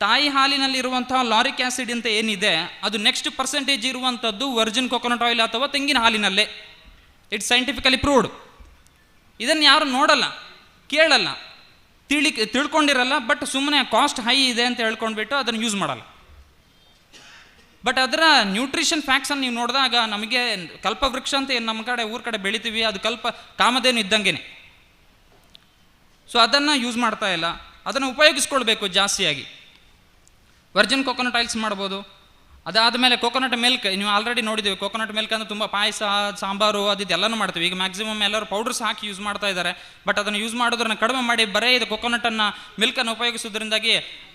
ತಾಯಿ ಹಾಲಿನಲ್ಲಿರುವಂತಹ ಲಾರಿಕ್ ಆ್ಯಸಿಡ್ ಅಂತ ಏನಿದೆ, ಅದು ನೆಕ್ಸ್ಟ್ ಪರ್ಸೆಂಟೇಜ್ ಇರುವಂಥದ್ದು ವರ್ಜಿನ್ ಕೊಕೊನಟ್ ಆಯಿಲ್ ಅಥವಾ ತೆಂಗಿನ ಹಾಲಿನಲ್ಲೇ. It's scientifically proved. ಇದನ್ನು ಯಾರು ನೋಡಲ್ಲ, ಕೇಳಲ್ಲ, ತಿಳ್ಕೊಂಡಿರಲ್ಲ. ಬಟ್ ಸುಮ್ಮನೆ ಕಾಸ್ಟ್ ಹೈ ಇದೆ ಅಂತ ಹೇಳ್ಕೊಂಡ್ಬಿಟ್ಟು ಅದನ್ನು ಯೂಸ್ ಮಾಡಲ್ಲ. ಬಟ್ ಅದರ ನ್ಯೂಟ್ರಿಷನ್ ಫ್ಯಾಕ್ಟ್ಸನ್ನು ನೀವು ನೋಡಿದಾಗ ನಮಗೆ ಕಲ್ಪವೃಕ್ಷ ಅಂತ ಏನು ನಮ್ಮ ಕಡೆ ಊರ ಕಡೆ ಬೆಳಿತೀವಿ, ಅದು ಕಾಮಧೇನು ಇದ್ದಂಗೆ. ಸೊ ಅದನ್ನು ಯೂಸ್ ಮಾಡ್ತಾ ಇಲ್ಲ, ಅದನ್ನು ಉಪಯೋಗಿಸ್ಕೊಳ್ಬೇಕು ಜಾಸ್ತಿಯಾಗಿ. ವರ್ಜಿನ್ ಕೊಕೊನಟ್ ಆಯಿಲ್ಸ್ ಮಾಡ್ಬೋದು. ಅದಾದಮೇಲೆ ಕೊಕೊನಟ್ ಮಿಲ್ಕ್, ನೀವು ಆಲ್ರೆಡಿ ನೋಡಿದ್ದೀವಿ, ಕೊಕೊನಟ್ ಮಿಲ್ಕ್ ಅಂದರೆ ತುಂಬ ಪಾಯಸ, ಸಾಂಬಾರು ಅದೆಲ್ಲನೂ ಮಾಡ್ತೀವಿ. ಈಗ ಮ್ಯಾಕ್ಸಿಮಮ್ ಎಲ್ಲರೂ ಪೌಡರ್ಸ್ ಹಾಕಿ ಯೂಸ್ ಮಾಡ್ತಾ ಇದ್ದಾರೆ. ಬಟ್ ಅದನ್ನು ಯೂಸ್ ಮಾಡೋದನ್ನು ಕಡಿಮೆ ಮಾಡಿ ಬರೀ ಇದು ಕೊಕೊನಟನ್ನು ಮಿಲ್ಕನ್ನು ಉಪಯೋಗಿಸೋದ್ರಿಂದಾಗಿ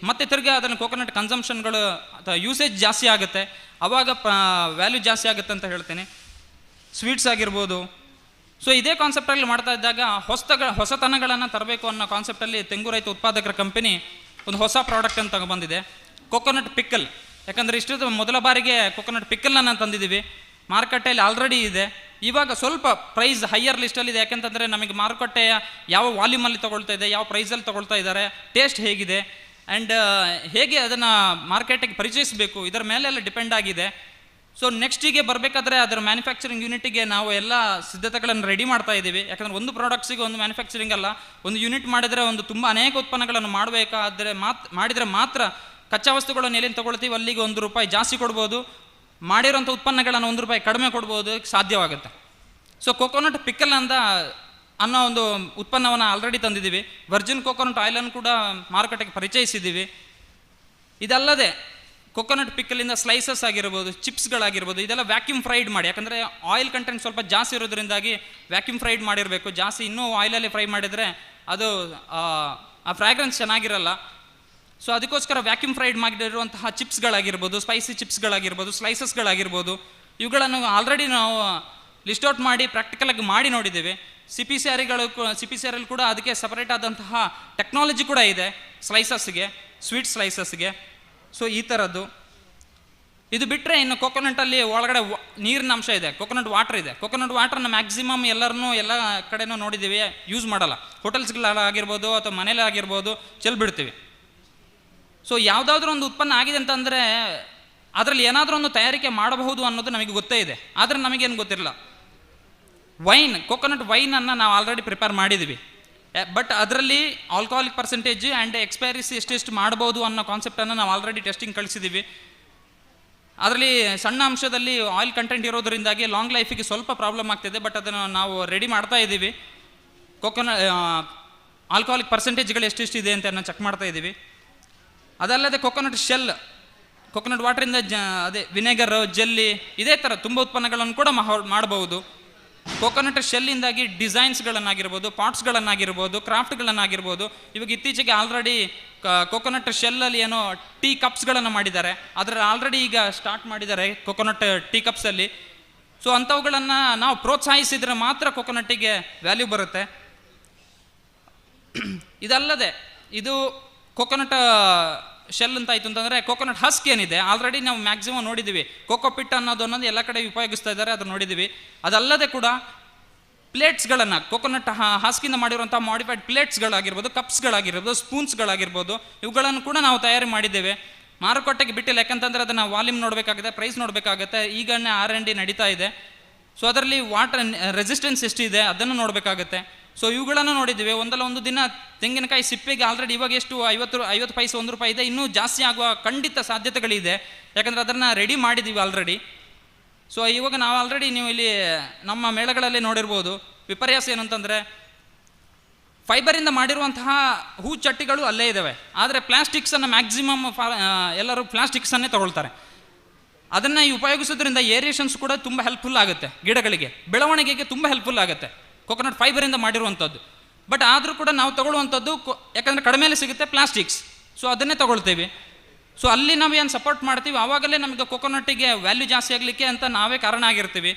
ಮತ್ತೆ ತಿರ್ಗಿ ಅದನ್ನು ಕೊಕೊನಟ್ ಕನ್ಸಂಪ್ಷನ್ಗಳು ಅಥವಾ ಯೂಸೇಜ್ ಜಾಸ್ತಿ ಆಗುತ್ತೆ, ಆವಾಗ ವ್ಯಾಲ್ಯೂ ಜಾಸ್ತಿ ಆಗುತ್ತೆ ಅಂತ ಹೇಳ್ತೀನಿ. ಸ್ವೀಟ್ಸ್ ಆಗಿರ್ಬೋದು. ಸೊ ಇದೇ ಕಾನ್ಸೆಪ್ಟಲ್ಲಿ ಮಾಡ್ತಾ ಇದ್ದಾಗ ಹೊಸತನಗಳನ್ನು ತರಬೇಕು ಅನ್ನೋ ಕಾನ್ಸೆಪ್ಟಲ್ಲಿ ತೆಂಗು ರೈತ ಉತ್ಪಾದಕರ ಕಂಪನಿ ಒಂದು ಹೊಸ ಪ್ರಾಡಕ್ಟ್ ಅಂತ ಬಂದಿದೆ, ಕೊಕೊನಟ್ ಪಿಕ್ಕಲ್. ಯಾಕಂದರೆ ಇಷ್ಟು ಮೊದಲ ಬಾರಿಗೆ ಕೊಕೊನಟ್ ಪಿಕ್ಕಲನ್ನು ತಂದಿದ್ದೀವಿ, ಮಾರುಕಟ್ಟೆಯಲ್ಲಿ ಆಲ್ರೆಡಿ ಇದೆ. ಇವಾಗ ಸ್ವಲ್ಪ ಪ್ರೈಸ್ ಹೈಯರ್ ಲಿಸ್ಟಲ್ಲಿದೆ, ಯಾಕೆಂತಂದರೆ ನಮಗೆ ಮಾರುಕಟ್ಟೆಯ ಯಾವ ವಾಲ್ಯೂಮಲ್ಲಿ ತೊಗೊಳ್ತಾ ಇದೆ, ಯಾವ ಪ್ರೈಸಲ್ಲಿ ತೊಗೊಳ್ತಾ ಇದ್ದಾರೆ, ಟೇಸ್ಟ್ ಹೇಗಿದೆ ಆ್ಯಂಡ್ ಹೇಗೆ ಅದನ್ನು ಮಾರ್ಕೆಟಿಗೆ ಪರಿಚಯಿಸಬೇಕು, ಇದರ ಮೇಲೆಲ್ಲ ಡಿಪೆಂಡ್ ಆಗಿದೆ. ಸೊ ನೆಕ್ಸ್ಟಿಗೆ ಬರಬೇಕಾದ್ರೆ ಅದರ ಮ್ಯಾನುಫ್ಯಾಕ್ಚರಿಂಗ್ ಯೂನಿಟಿಗೆ ನಾವು ಎಲ್ಲ ಸಿದ್ಧತೆಗಳನ್ನು ರೆಡಿ ಮಾಡ್ತಾ ಇದ್ದೀವಿ. ಯಾಕಂದರೆ ಒಂದು ಪ್ರಾಡಕ್ಟ್ಸಿಗೆ ಒಂದು ಮ್ಯಾನುಫ್ಯಾಕ್ಚರಿಂಗ್ ಅಲ್ಲ, ಒಂದು ಯೂನಿಟ್ ಮಾಡಿದರೆ ಒಂದು ತುಂಬ ಅನೇಕ ಉತ್ಪನ್ನಗಳನ್ನು ಮಾಡಬೇಕಾದ್ರೆ ಮಾಡಿದರೆ ಮಾತ್ರ ಕಚ್ಚಾ ವಸ್ತುಗಳನ್ನು ಎಲ್ಲಿಂದ ತೊಗೊಳ್ತೀವಿ ಅಲ್ಲಿಗೆ ₹1 ಜಾಸ್ತಿ ಕೊಡ್ಬೋದು, ಮಾಡಿರೋಂಥ ಉತ್ಪನ್ನಗಳನ್ನು ₹1 ಕಡಿಮೆ ಕೊಡ್ಬೋದು, ಸಾಧ್ಯವಾಗುತ್ತೆ. ಸೊ ಕೊಕೊನಟ್ ಪಿಕ್ಕಲ್ ಅನ್ನೋ ಒಂದು ಉತ್ಪನ್ನವನ್ನು ಆಲ್ರೆಡಿ ತಂದಿದ್ದೀವಿ. ವರ್ಜಿನ್ ಕೊಕೊನಟ್ ಆಯಿಲನ್ನು ಕೂಡ ಮಾರುಕಟ್ಟೆಗೆ ಪರಿಚಯಿಸಿದ್ದೀವಿ. ಇದಲ್ಲದೆ ಕೊಕೊನಟ್ ಪಿಕ್ಕಲಿಂದ ಸ್ಲೈಸಸ್ ಆಗಿರ್ಬೋದು, ಚಿಪ್ಸ್ಗಳಾಗಿರ್ಬೋದು, ಇದೆಲ್ಲ ವ್ಯಾಕ್ಯೂಮ್ ಫ್ರೈಡ್ ಮಾಡಿ. ಯಾಕಂದರೆ ಆಯಿಲ್ ಕಂಟೆಂಟ್ ಸ್ವಲ್ಪ ಜಾಸ್ತಿ ಇರೋದ್ರಿಂದಾಗಿ ವ್ಯಾಕ್ಯೂಮ್ ಫ್ರೈಡ್ ಮಾಡಿರಬೇಕು. ಜಾಸ್ತಿ ಇನ್ನೂ ಆಯಿಲಲ್ಲಿ ಫ್ರೈ ಮಾಡಿದರೆ ಅದು ಆ ಫ್ರ್ಯಾಗ್ರೆನ್ಸ್ ಚೆನ್ನಾಗಿರಲ್ಲ. ಸೊ ಅದಕ್ಕೋಸ್ಕರ ವ್ಯಾಕ್ಯೂಮ್ ಫ್ರೈಡ್ ಮಾಡಿರುವಂತಹ ಚಿಪ್ಸ್ಗಳಾಗಿರ್ಬೋದು, ಸ್ಪೈಸಿ ಚಿಪ್ಸ್ಗಳಾಗಿರ್ಬೋದು, ಸ್ಲೈಸಸ್ಗಳಾಗಿರ್ಬೋದು, ಇವುಗಳನ್ನು ಆಲ್ರೆಡಿ ನಾವು ಲಿಸ್ಟ್ ಔಟ್ ಮಾಡಿ ಪ್ರಾಕ್ಟಿಕಲಾಗಿ ಮಾಡಿ ನೋಡಿದ್ದೇವೆ. CPCRL ಕೂಡ ಅದಕ್ಕೆ ಸಪರೇಟ್ ಆದಂತಹ ಟೆಕ್ನಾಲಜಿ ಕೂಡ ಇದೆ ಸ್ಲೈಸಸ್ಗೆ, ಸ್ವೀಟ್ ಸ್ಲೈಸಸ್ಗೆ. ಸೊ ಈ ಥರದ್ದು. ಇದು ಬಿಟ್ಟರೆ ಇನ್ನು ಕೊಕೊನಟಲ್ಲಿ ಒಳಗಡೆ ನೀರಿನ ಅಂಶ ಇದೆ, ಕೊಕೊನಟ್ ವಾಟರ್ ಇದೆ. ಕೊಕೊನಟ್ ವಾಟರ್ನ ಮ್ಯಾಕ್ಸಿಮಮ್ ಎಲ್ಲ ಕಡೆನೂ ನೋಡಿದ್ದೀವಿ, ಯೂಸ್ ಮಾಡಲ್ಲ. ಹೋಟೆಲ್ಸ್ಗಳಾಗಿರ್ಬೋದು ಅಥವಾ ಮನೇಲಿ ಆಗಿರ್ಬೋದು ಚೆಲ್ಬಿಡ್ತೀವಿ. ಸೊ ಯಾವುದಾದ್ರೂ ಒಂದು ಉತ್ಪನ್ನ ಆಗಿದೆ ಅಂತಂದರೆ ಅದರಲ್ಲಿ ಏನಾದರೂ ಒಂದು ತಯಾರಿಕೆ ಮಾಡಬಹುದು ಅನ್ನೋದು ನಮಗೆ ಗೊತ್ತೇ ಇದೆ, ಆದರೆ ನಮಗೇನು ಗೊತ್ತಿರಲ್ಲ. ಕೊಕೊನಟ್ ವೈನನ್ನು ನಾವು ಆಲ್ರೆಡಿ ಪ್ರಿಪೇರ್ ಮಾಡಿದ್ದೀವಿ, ಬಟ್ ಅದರಲ್ಲಿ ಆಲ್ಕೋಹಾಲಿಕ್ ಪರ್ಸೆಂಟೇಜ್ ಆ್ಯಂಡ್ ಎಕ್ಸ್ಪೈರೀಸ್ ಎಷ್ಟೆಷ್ಟು ಮಾಡ್ಬೋದು ಅನ್ನೋ ಕಾನ್ಸೆಪ್ಟನ್ನು ನಾವು ಆಲ್ರೆಡಿ ಟೆಸ್ಟಿಂಗ್ ಕಳಿಸಿದ್ದೀವಿ. ಅದರಲ್ಲಿ ಸಣ್ಣ ಅಂಶದಲ್ಲಿ ಆಯಿಲ್ ಕಂಟೆಂಟ್ ಇರೋದರಿಂದಾಗಿ ಲಾಂಗ್ ಲೈಫಿಗೆ ಸ್ವಲ್ಪ ಪ್ರಾಬ್ಲಮ್ ಆಗ್ತಿದೆ, ಬಟ್ ಅದನ್ನು ನಾವು ರೆಡಿ ಮಾಡ್ತಾ ಇದ್ದೀವಿ. ಆಲ್ಕೋಹಾಲಿಕ್ ಪರ್ಸೆಂಟೇಜ್ಗಳು ಎಷ್ಟೆಷ್ಟಿದೆ ಅಂತ ಚೆಕ್ ಮಾಡ್ತಾ ಇದ್ದೀವಿ. ಅದಲ್ಲದೆ ಕೊಕೊನಟ್ ಶೆಲ್, ಕೊಕೊನಟ್ ವಾಟರಿಂದ ಅದೇ ವಿನೆಗರ್, ಜೆಲ್ಲಿ, ಇದೇ ಥರ ತುಂಬ ಉತ್ಪನ್ನಗಳನ್ನು ಕೂಡ ಮಾಡಬಹುದು. ಕೊಕೊನಟ್ ಶೆಲ್ಲಿಂದಾಗಿ ಡಿಸೈನ್ಸ್ಗಳನ್ನಾಗಿರ್ಬೋದು, ಪಾಟ್ಸ್ಗಳನ್ನಾಗಿರ್ಬೋದು, ಕ್ರಾಫ್ಟ್ಗಳನ್ನಾಗಿರ್ಬೋದು. ಇವಾಗ ಇತ್ತೀಚೆಗೆ ಆಲ್ರೆಡಿ ಕೊಕೊನಟ್ ಶೆಲ್ಲಲ್ಲಿ ಏನೋ ಟೀ ಕಪ್ಸ್ಗಳನ್ನು ಮಾಡಿದ್ದಾರೆ, ಅದರಲ್ಲಿ ಆಲ್ರೆಡಿ ಈಗ ಸ್ಟಾರ್ಟ್ ಮಾಡಿದ್ದಾರೆ ಕೊಕೊನಟ್ ಟೀ ಕಪ್ಸಲ್ಲಿ. ಸೊ ಅಂಥವುಗಳನ್ನು ನಾವು ಪ್ರೋತ್ಸಾಹಿಸಿದರೆ ಮಾತ್ರ ಕೊಕೊನಟ್ಟಿಗೆ ವ್ಯಾಲ್ಯೂ ಬರುತ್ತೆ. ಇದಲ್ಲದೆ ಇದು ಕೊಕೊನಟ್ ಶೆಲ್ ಅಂತ ಆಯಿತು ಅಂತಂದರೆ ಕೊಕೊನಟ್ ಹಸ್ಕ್ ಏನಿದೆ ಆಲ್ರೆಡಿ ನಾವು ಮ್ಯಾಕ್ಸಿಮಮ್ ನೋಡಿದ್ದೀವಿ. ಕೋಕೋಪಿಟ್ ಅನ್ನೋದು ಎಲ್ಲ ಕಡೆ ಉಪಯೋಗಿಸ್ತಾ ಇದ್ದಾರೆ, ಅದು ನೋಡಿದ್ದೀವಿ. ಅದಲ್ಲದೆ ಕೂಡ ಪ್ಲೇಟ್ಸ್ಗಳನ್ನು, ಕೊಕೊನಟ್ ಹಸ್ಕಿಂದ ಮಾಡಿರುವಂಥ ಮಾಡಿಫೈಡ್ ಪ್ಲೇಟ್ಸ್ಗಳಾಗಿರ್ಬೋದು, ಕಪ್ಸ್ಗಳಾಗಿರ್ಬೋದು, ಸ್ಪೂನ್ಸ್ಗಳಾಗಿರ್ಬೋದು, ಇವುಗಳನ್ನು ಕೂಡ ನಾವು ತಯಾರಿ ಮಾಡಿದ್ದೇವೆ. ಮಾರುಕಟ್ಟೆಗೆ ಬಿಟ್ಟಿಲ್ಲ, ಯಾಕಂತಂದರೆ ಅದನ್ನು ವಾಲ್ಯೂಮ್ ನೋಡಬೇಕಾಗುತ್ತೆ, ಪ್ರೈಸ್ ನೋಡಬೇಕಾಗುತ್ತೆ. ಈಗನೇ R&D ನಡೀತಾ ಇದೆ. ಸೊ ಅದರಲ್ಲಿ ವಾಟರ್ ರೆಸಿಸ್ಟೆನ್ಸ್ ಎಷ್ಟಿದೆ ಅದನ್ನು ನೋಡಬೇಕಾಗುತ್ತೆ. ಸೊ ಇವುಗಳನ್ನು ನೋಡಿದ್ದೀವಿ. ಒಂದಲ್ಲ ಒಂದು ದಿನ ತೆಂಗಿನಕಾಯಿ ಸಿಪ್ಪೆಗೆ ಆಲ್ರೆಡಿ ಇವಾಗ ಎಷ್ಟು 50 ಪೈಸೆ ₹1 ಇದೆ, ಇನ್ನೂ ಜಾಸ್ತಿ ಆಗುವ ಖಂಡಿತ ಸಾಧ್ಯತೆಗಳಿದೆ, ಯಾಕಂದರೆ ಅದನ್ನು ರೆಡಿ ಮಾಡಿದ್ದೀವಿ ಆಲ್ರೆಡಿ. ಸೊ ಇವಾಗ ನಾವು ಆಲ್ರೆಡಿ ನೀವು ಇಲ್ಲಿ ನಮ್ಮ ಮೇಳಗಳಲ್ಲಿ ನೋಡಿರ್ಬೋದು. ವಿಪರ್ಯಾಸ ಏನಂತಂದರೆ ಫೈಬರಿಂದ ಮಾಡಿರುವಂತಹ ಹೂ ಚಟ್ಟಿಗಳು ಅಲ್ಲೇ ಇದ್ದಾವೆ, ಆದರೆ ಪ್ಲಾಸ್ಟಿಕ್ಸನ್ನು ಮ್ಯಾಕ್ಸಿಮಮ್ ಎಲ್ಲರೂ ಪ್ಲಾಸ್ಟಿಕ್ಸನ್ನೇ ತಗೊಳ್ತಾರೆ. ಅದನ್ನು ಉಪಯೋಗಿಸೋದ್ರಿಂದ ಏರಿಯೇಷನ್ಸ್ ಕೂಡ ತುಂಬ ಹೆಲ್ಪ್ಫುಲ್ ಆಗುತ್ತೆ, ಗಿಡಗಳಿಗೆ ಬೆಳವಣಿಗೆಗೆ ತುಂಬ ಹೆಲ್ಪ್ಫುಲ್ ಆಗುತ್ತೆ ಕೊಕೊನಟ್ ಫೈಬರಿಂದ ಮಾಡಿರುವಂಥದ್ದು. ಬಟ್ ಆದರೂ ಕೂಡ ನಾವು ತಗೊಳ್ಳುವಂಥದ್ದು ಯಾಕಂದರೆ ಕಡಿಮೆಯಲ್ಲಿ ಸಿಗುತ್ತೆ ಪ್ಲಾಸ್ಟಿಕ್ಸ್, ಸೊ ಅದನ್ನೇ ತಗೊಳ್ತೇವೆ. ಸೊ ಅಲ್ಲಿ ನಾವು ಏನು ಸಪೋರ್ಟ್ ಮಾಡ್ತೀವಿ ಆವಾಗಲೇ ನಮಗೆ ಕೊಕೊನಟ್ಟಿಗೆ ವ್ಯಾಲ್ಯೂ ಜಾಸ್ತಿ ಆಗಲಿಕ್ಕೆ ಅಂತ ನಾವೇ ಕಾರಣ ಆಗಿರ್ತೀವಿ.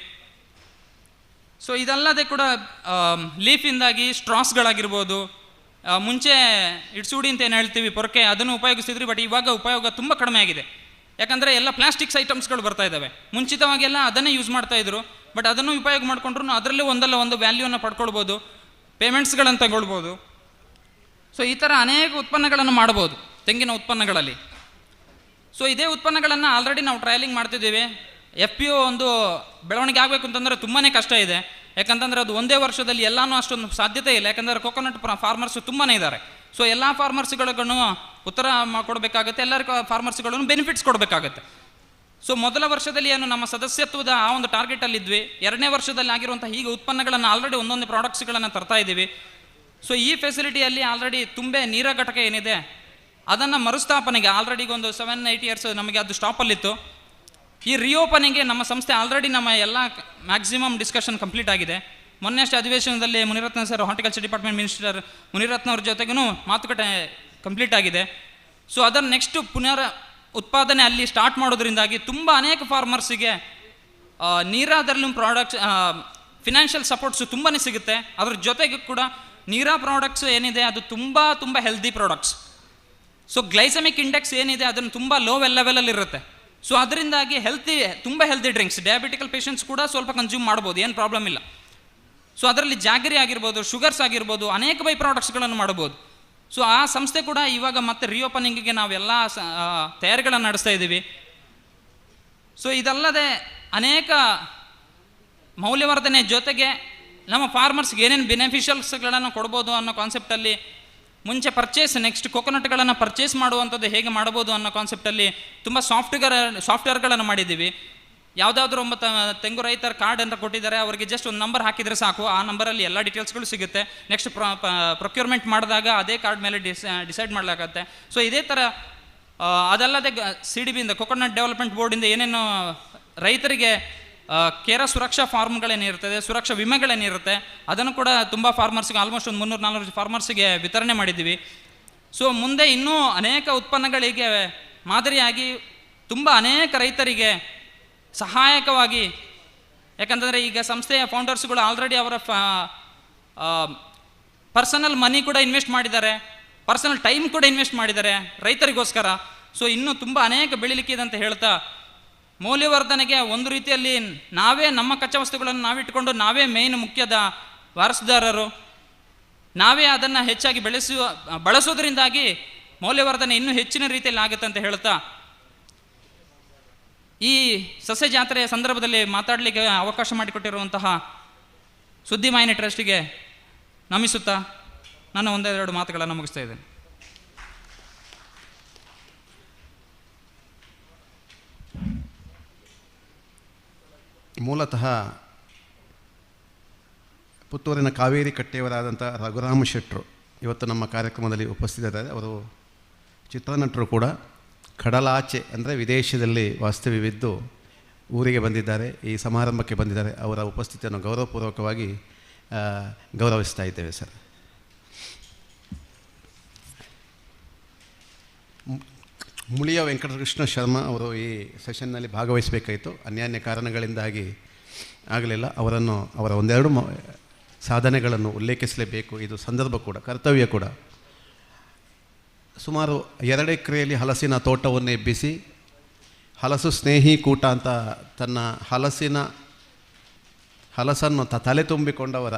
ಸೊ ಇದಲ್ಲದೆ ಕೂಡ ಲೀಫಿಂದಾಗಿ ಸ್ಟ್ರಾಸ್ಗಳಾಗಿರ್ಬೋದು, ಮುಂಚೆ ಇಡ್ಸೂಡಿ ಅಂತ ಏನು ಹೇಳ್ತೀವಿ ಪೊರಕೆ, ಅದನ್ನು ಉಪಯೋಗಿಸ್ತಿದ್ರಿ. ಬಟ್ ಇವಾಗ ಉಪಯೋಗ ತುಂಬ ಕಡಿಮೆ ಆಗಿದೆ, ಯಾಕಂದರೆ ಎಲ್ಲ ಪ್ಲಾಸ್ಟಿಕ್ಸ್ ಐಟಮ್ಸ್ಗಳು ಬರ್ತಾ ಇದ್ದಾವೆ. ಮುಂಚಿತವಾಗೆಲ್ಲ ಅದನ್ನೇ ಯೂಸ್ ಮಾಡ್ತಾಯಿದ್ರು, ಬಟ್ ಅದನ್ನು ಉಪಯೋಗ ಮಾಡಿಕೊಂಡ್ರು ಅದರಲ್ಲೇ ಒಂದಲ್ಲ ಒಂದು ವ್ಯಾಲ್ಯೂನ ಪಡ್ಕೊಳ್ಬೋದು, ಪೇಮೆಂಟ್ಸ್ಗಳನ್ನು ತಗೊಳ್ಬೋದು. ಸೊ ಈ ಥರ ಅನೇಕ ಉತ್ಪನ್ನಗಳನ್ನು ಮಾಡ್ಬೋದು ತೆಂಗಿನ ಉತ್ಪನ್ನಗಳಲ್ಲಿ. ಸೊ ಇದೇ ಉತ್ಪನ್ನಗಳನ್ನು ಆಲ್ರೆಡಿ ನಾವು ಟ್ರಯಲಿಂಗ್ ಮಾಡ್ತಿದ್ದೀವಿ. FPO ಒಂದು ಬೆಳವಣಿಗೆ ಆಗಬೇಕು ಅಂತಂದರೆ ತುಂಬಾ ಕಷ್ಟ ಇದೆ, ಯಾಕಂತಂದರೆ ಅದು ಒಂದೇ ವರ್ಷದಲ್ಲಿ ಎಲ್ಲನೂ ಅಷ್ಟೊಂದು ಸಾಧ್ಯತೆ ಇಲ್ಲ. ಯಾಕಂದರೆ ಕೊಕೊನಟ್ ಫಾರ್ಮರ್ಸ್ ತುಂಬಾ ಇದ್ದಾರೆ. ಸೊ ಎಲ್ಲ ಫಾರ್ಮರ್ಸ್ಗಳಿಗೂ ಉತ್ತರ ಕೊಡಬೇಕಾಗತ್ತೆ, ಎಲ್ಲರಿಗೂ ಫಾರ್ಮರ್ಸ್ಗಳನ್ನು ಬೆನಿಫಿಟ್ಸ್ ಕೊಡಬೇಕಾಗತ್ತೆ. ಸೊ ಮೊದಲ ವರ್ಷದಲ್ಲಿ ಏನು ನಮ್ಮ ಸದಸ್ಯತ್ವದ ಆ ಒಂದು ಟಾರ್ಗೆಟಲ್ಲಿದ್ವಿ, 2ನೇ ವರ್ಷದಲ್ಲಿ ಆಗಿರುವಂಥ ಈಗ ಉತ್ಪನ್ನಗಳನ್ನು ಆಲ್ರೆಡಿ ಒಂದೊಂದು ಪ್ರಾಡಕ್ಟ್ಸ್ಗಳನ್ನು ತರ್ತಾ ಇದ್ದೀವಿ. ಸೊ ಈ ಫೆಸಿಲಿಟಿಯಲ್ಲಿ ಆಲ್ರೆಡಿ ತುಂಬೆ ನೀರ ಘಟಕ ಏನಿದೆ ಅದನ್ನು ಮರುಸ್ಥಾಪನೆಗೆ ಆಲ್ರೆಡಿ ಒಂದು 7-8 ಇಯರ್ಸ್ ನಮಗೆ ಅದು ಸ್ಟಾಪಲ್ಲಿತ್ತು. ಈ ರಿಓಪನಿಂಗ್ಗೆ ನಮ್ಮ ಸಂಸ್ಥೆ ಆಲ್ರೆಡಿ ನಮ್ಮ ಎಲ್ಲ ಮ್ಯಾಕ್ಸಿಮಮ್ ಡಿಸ್ಕಷನ್ ಕಂಪ್ಲೀಟ್ ಆಗಿದೆ. ಮೊನ್ನೆಷ್ಟು ಅಧಿವೇಶನದಲ್ಲಿ Munirathna sir, horticulture department minister Munirathna ಅವ್ರ ಜೊತೆಗೂ ಮಾತುಕತೆ ಕಂಪ್ಲೀಟ್ ಆಗಿದೆ. ಸೊ ಅದನ್ನು ನೆಕ್ಸ್ಟ್ ಪುನರ್ ಉತ್ಪಾದನೆ ಅಲ್ಲಿ ಸ್ಟಾರ್ಟ್ ಮಾಡೋದ್ರಿಂದಾಗಿ ತುಂಬ ಅನೇಕ ಫಾರ್ಮರ್ಸಿಗೆ ನೀರಾದರಲ್ಲೂ ಪ್ರಾಡಕ್ಟ್ಸ್ ಫಿನಾನ್ಷಿಯಲ್ ಸಪೋರ್ಟ್ಸು ತುಂಬಾ ಸಿಗುತ್ತೆ. ಅದ್ರ ಜೊತೆಗೆ ಕೂಡ ನೀರಾ ಪ್ರಾಡಕ್ಟ್ಸ್ ಏನಿದೆ ಅದು ತುಂಬ healthy products. So glycaemic index ಏನಿದೆ ಅದನ್ನು ತುಂಬ ಲೋ ಲೆವೆಲಲ್ಲಿ ಇರುತ್ತೆ. ಸೊ ಅದರಿಂದಾಗಿ ತುಂಬ ಹೆಲ್ದಿ ಡ್ರಿಂಕ್ಸ್ ಡಯಾಬಿಟಿಕಲ್ ಪೇಷಂಟ್ಸ್ ಕೂಡ ಸ್ವಲ್ಪ ಕನ್ಸ್ಯೂಮ್ ಮಾಡ್ಬೋದು, ಏನು ಪ್ರಾಬ್ಲಮ್ ಇಲ್ಲ. ಸೊ ಅದರಲ್ಲಿ ಜಾಗರಿ ಆಗಿರ್ಬೋದು, ಶುಗರ್ಸ್ ಆಗಿರ್ಬೋದು, ಅನೇಕ ಬೈ ಪ್ರಾಡಕ್ಟ್ಸ್ಗಳನ್ನು ಮಾಡ್ಬೋದು. ಸೊ ಆ ಸಂಸ್ಥೆ ಕೂಡ ಇವಾಗ ಮತ್ತೆ ರಿಓಪನಿಂಗಿಗೆ ನಾವೆಲ್ಲ ತಯಾರಿಗಳನ್ನು ನಡೆಸ್ತಾ ಇದ್ದೀವಿ. ಸೊ ಇದಲ್ಲದೆ ಅನೇಕ ಮೌಲ್ಯವರ್ಧನೆ ಜೊತೆಗೆ ನಮ್ಮ ಫಾರ್ಮರ್ಸ್ಗೆ ಏನೇನು ಬೆನಿಫಿಷಿಯಲ್ಸ್ಗಳನ್ನು ಕೊಡ್ಬೋದು ಅನ್ನೋ ಕಾನ್ಸೆಪ್ಟಲ್ಲಿ ಮುಂಚೆ ನೆಕ್ಸ್ಟ್ ಕೊಕೊನಟ್ಗಳನ್ನು ಪರ್ಚೇಸ್ ಮಾಡುವಂಥದ್ದು ಹೇಗೆ ಮಾಡ್ಬೋದು ಅನ್ನೋ ಕಾನ್ಸೆಪ್ಟಲ್ಲಿ ತುಂಬ ಸಾಫ್ಟ್ವೇರ್ಗಳನ್ನು ಮಾಡಿದ್ದೀವಿ. ಯಾವುದಾದ್ರೂ ಒಬ್ಬ ತೆಂಗು ರೈತರ ಕಾರ್ಡ್ ಅಂತ ಕೊಟ್ಟಿದ್ದಾರೆ, ಅವರಿಗೆ ಜಸ್ಟ್ ಒಂದು ನಂಬರ್ ಹಾಕಿದರೆ ಸಾಕು, ಆ ನಂಬರಲ್ಲಿ ಎಲ್ಲ ಡೀಟೇಲ್ಸ್ಗಳು ಸಿಗುತ್ತೆ. ನೆಕ್ಸ್ಟ್ ಪ್ರೊಕ್ಯೂರ್ಮೆಂಟ್ ಮಾಡಿದಾಗ ಅದೇ ಕಾರ್ಡ್ ಮೇಲೆ ಡಿಸೈಡ್ ಮಾಡಲಾಗತ್ತೆ. ಸೊ ಇದೇ ಥರ ಅದಲ್ಲದೆ CDB-ಇಂದ ಕೊಕೊನಟ್ ಡೆವಲಪ್ಮೆಂಟ್ ಬೋರ್ಡಿಂದ ಏನೇನು ರೈತರಿಗೆ ಕೇರ ಸುರಕ್ಷಾ ಫಾರ್ಮ್ಗಳೇನಿರ್ತದೆ, ಸುರಕ್ಷಾ ವಿಮೆಗಳೇನಿರುತ್ತೆ, ಅದನ್ನು ಕೂಡ ತುಂಬ ಫಾರ್ಮರ್ಸ್ಗೆ ಆಲ್ಮೋಸ್ಟ್ ಒಂದು 300-400 ಫಾರ್ಮರ್ಸ್ಗೆ ವಿತರಣೆ ಮಾಡಿದ್ದೀವಿ. ಸೊ ಮುಂದೆ ಇನ್ನೂ ಅನೇಕ ಉತ್ಪನ್ನಗಳಿಗೆ ಮಾದರಿಯಾಗಿ ತುಂಬ ಅನೇಕ ರೈತರಿಗೆ ಸಹಾಯಕವಾಗಿ, ಯಾಕಂತಂದರೆ ಈಗ ಸಂಸ್ಥೆಯ ಫೌಂಡರ್ಸ್ಗಳು ಆಲ್ರೆಡಿ ಅವರ ಪರ್ಸನಲ್ ಮನಿ ಕೂಡ ಇನ್ವೆಸ್ಟ್ ಮಾಡಿದ್ದಾರೆ, ಪರ್ಸನಲ್ ಟೈಮ್ ಕೂಡ ಇನ್ವೆಸ್ಟ್ ಮಾಡಿದ್ದಾರೆ ರೈತರಿಗೋಸ್ಕರ. ಸೊ ಇನ್ನೂ ತುಂಬ ಅನೇಕ ಬೆಳಿಲಿಕ್ಕಿದೆ ಅಂತ ಹೇಳ್ತಾ, ಮೌಲ್ಯವರ್ಧನೆಗೆ ಒಂದು ರೀತಿಯಲ್ಲಿ ನಾವೇ ನಮ್ಮ ಕಚ್ಚಾ ವಸ್ತುಗಳನ್ನು ನಾವಿಟ್ಟುಕೊಂಡು ನಾವೇ ಮೇಯ್ನ್ ಮುಖ್ಯದ ವಾರಸುದಾರರು, ನಾವೇ ಅದನ್ನು ಹೆಚ್ಚಾಗಿ ಬಳಸೋದ್ರಿಂದಾಗಿ ಮೌಲ್ಯವರ್ಧನೆ ಇನ್ನೂ ಹೆಚ್ಚಿನ ರೀತಿಯಲ್ಲಿ ಆಗುತ್ತೆ ಅಂತ ಹೇಳ್ತಾ, ಈ ಸಸ್ಯ ಜಾತ್ರೆಯ ಸಂದರ್ಭದಲ್ಲಿ ಮಾತಾಡಲಿಕ್ಕೆ ಅವಕಾಶ ಮಾಡಿಕೊಟ್ಟಿರುವಂತಹ ಸುದ್ದಿವಾಹಿನಿ ಟ್ರಸ್ಟಿಗೆ ನಮಿಸುತ್ತಾ ನಾನು ಒಂದೆರಡು ಮಾತುಗಳನ್ನು ಮುಗಿಸ್ತಾ ಇದ್ದೇನೆ. ಮೂಲತಃ ಪುತ್ತೂರಿನ ಕಾವೇರಿ ಕಟ್ಟೆಯವರಾದಂಥ ರಘುರಾಮ ಶೆಟ್ಟರು ಇವತ್ತು ನಮ್ಮ ಕಾರ್ಯಕ್ರಮದಲ್ಲಿ ಉಪಸ್ಥಿತರಿದ್ದಾರೆ. ಅವರು ಚಿತ್ರನಟರು ಕೂಡ. ಕಡಲಾಚೆ ಅಂದರೆ ವಿದೇಶದಲ್ಲಿ ವಾಸ್ತವ್ಯವಿದ್ದು ಊರಿಗೆ ಬಂದಿದ್ದಾರೆ, ಈ ಸಮಾರಂಭಕ್ಕೆ ಬಂದಿದ್ದಾರೆ. ಅವರ ಉಪಸ್ಥಿತಿಯನ್ನು ಗೌರವಪೂರ್ವಕವಾಗಿ ಗೌರವಿಸ್ತಾ ಇದ್ದೇವೆ ಸರ್. ಮುಳಿಯ ವೆಂಕಟಕೃಷ್ಣ ಶರ್ಮಾ ಅವರು ಈ ಸೆಷನ್ನಲ್ಲಿ ಭಾಗವಹಿಸಬೇಕಾಯಿತು, ಅನ್ಯಾನ್ಯ ಕಾರಣಗಳಿಂದಾಗಿ ಆಗಲಿಲ್ಲ. ಅವರನ್ನು ಅವರ ಒಂದೆರಡು ಸಾಧನೆಗಳನ್ನು ಉಲ್ಲೇಖಿಸಲೇಬೇಕು. ಇದು ಸಂದರ್ಭ ಕೂಡ, ಕರ್ತವ್ಯ ಕೂಡ. ಸುಮಾರು 2 ಎಕರೆಯಲ್ಲಿ ಹಲಸಿನ ತೋಟವನ್ನು ಎಬ್ಬಿಸಿ ಹಲಸು ಸ್ನೇಹಿ ಕೂಟ ಅಂತ ತನ್ನ ಹಲಸನ್ನು ತಲೆ ತುಂಬಿಕೊಂಡವರ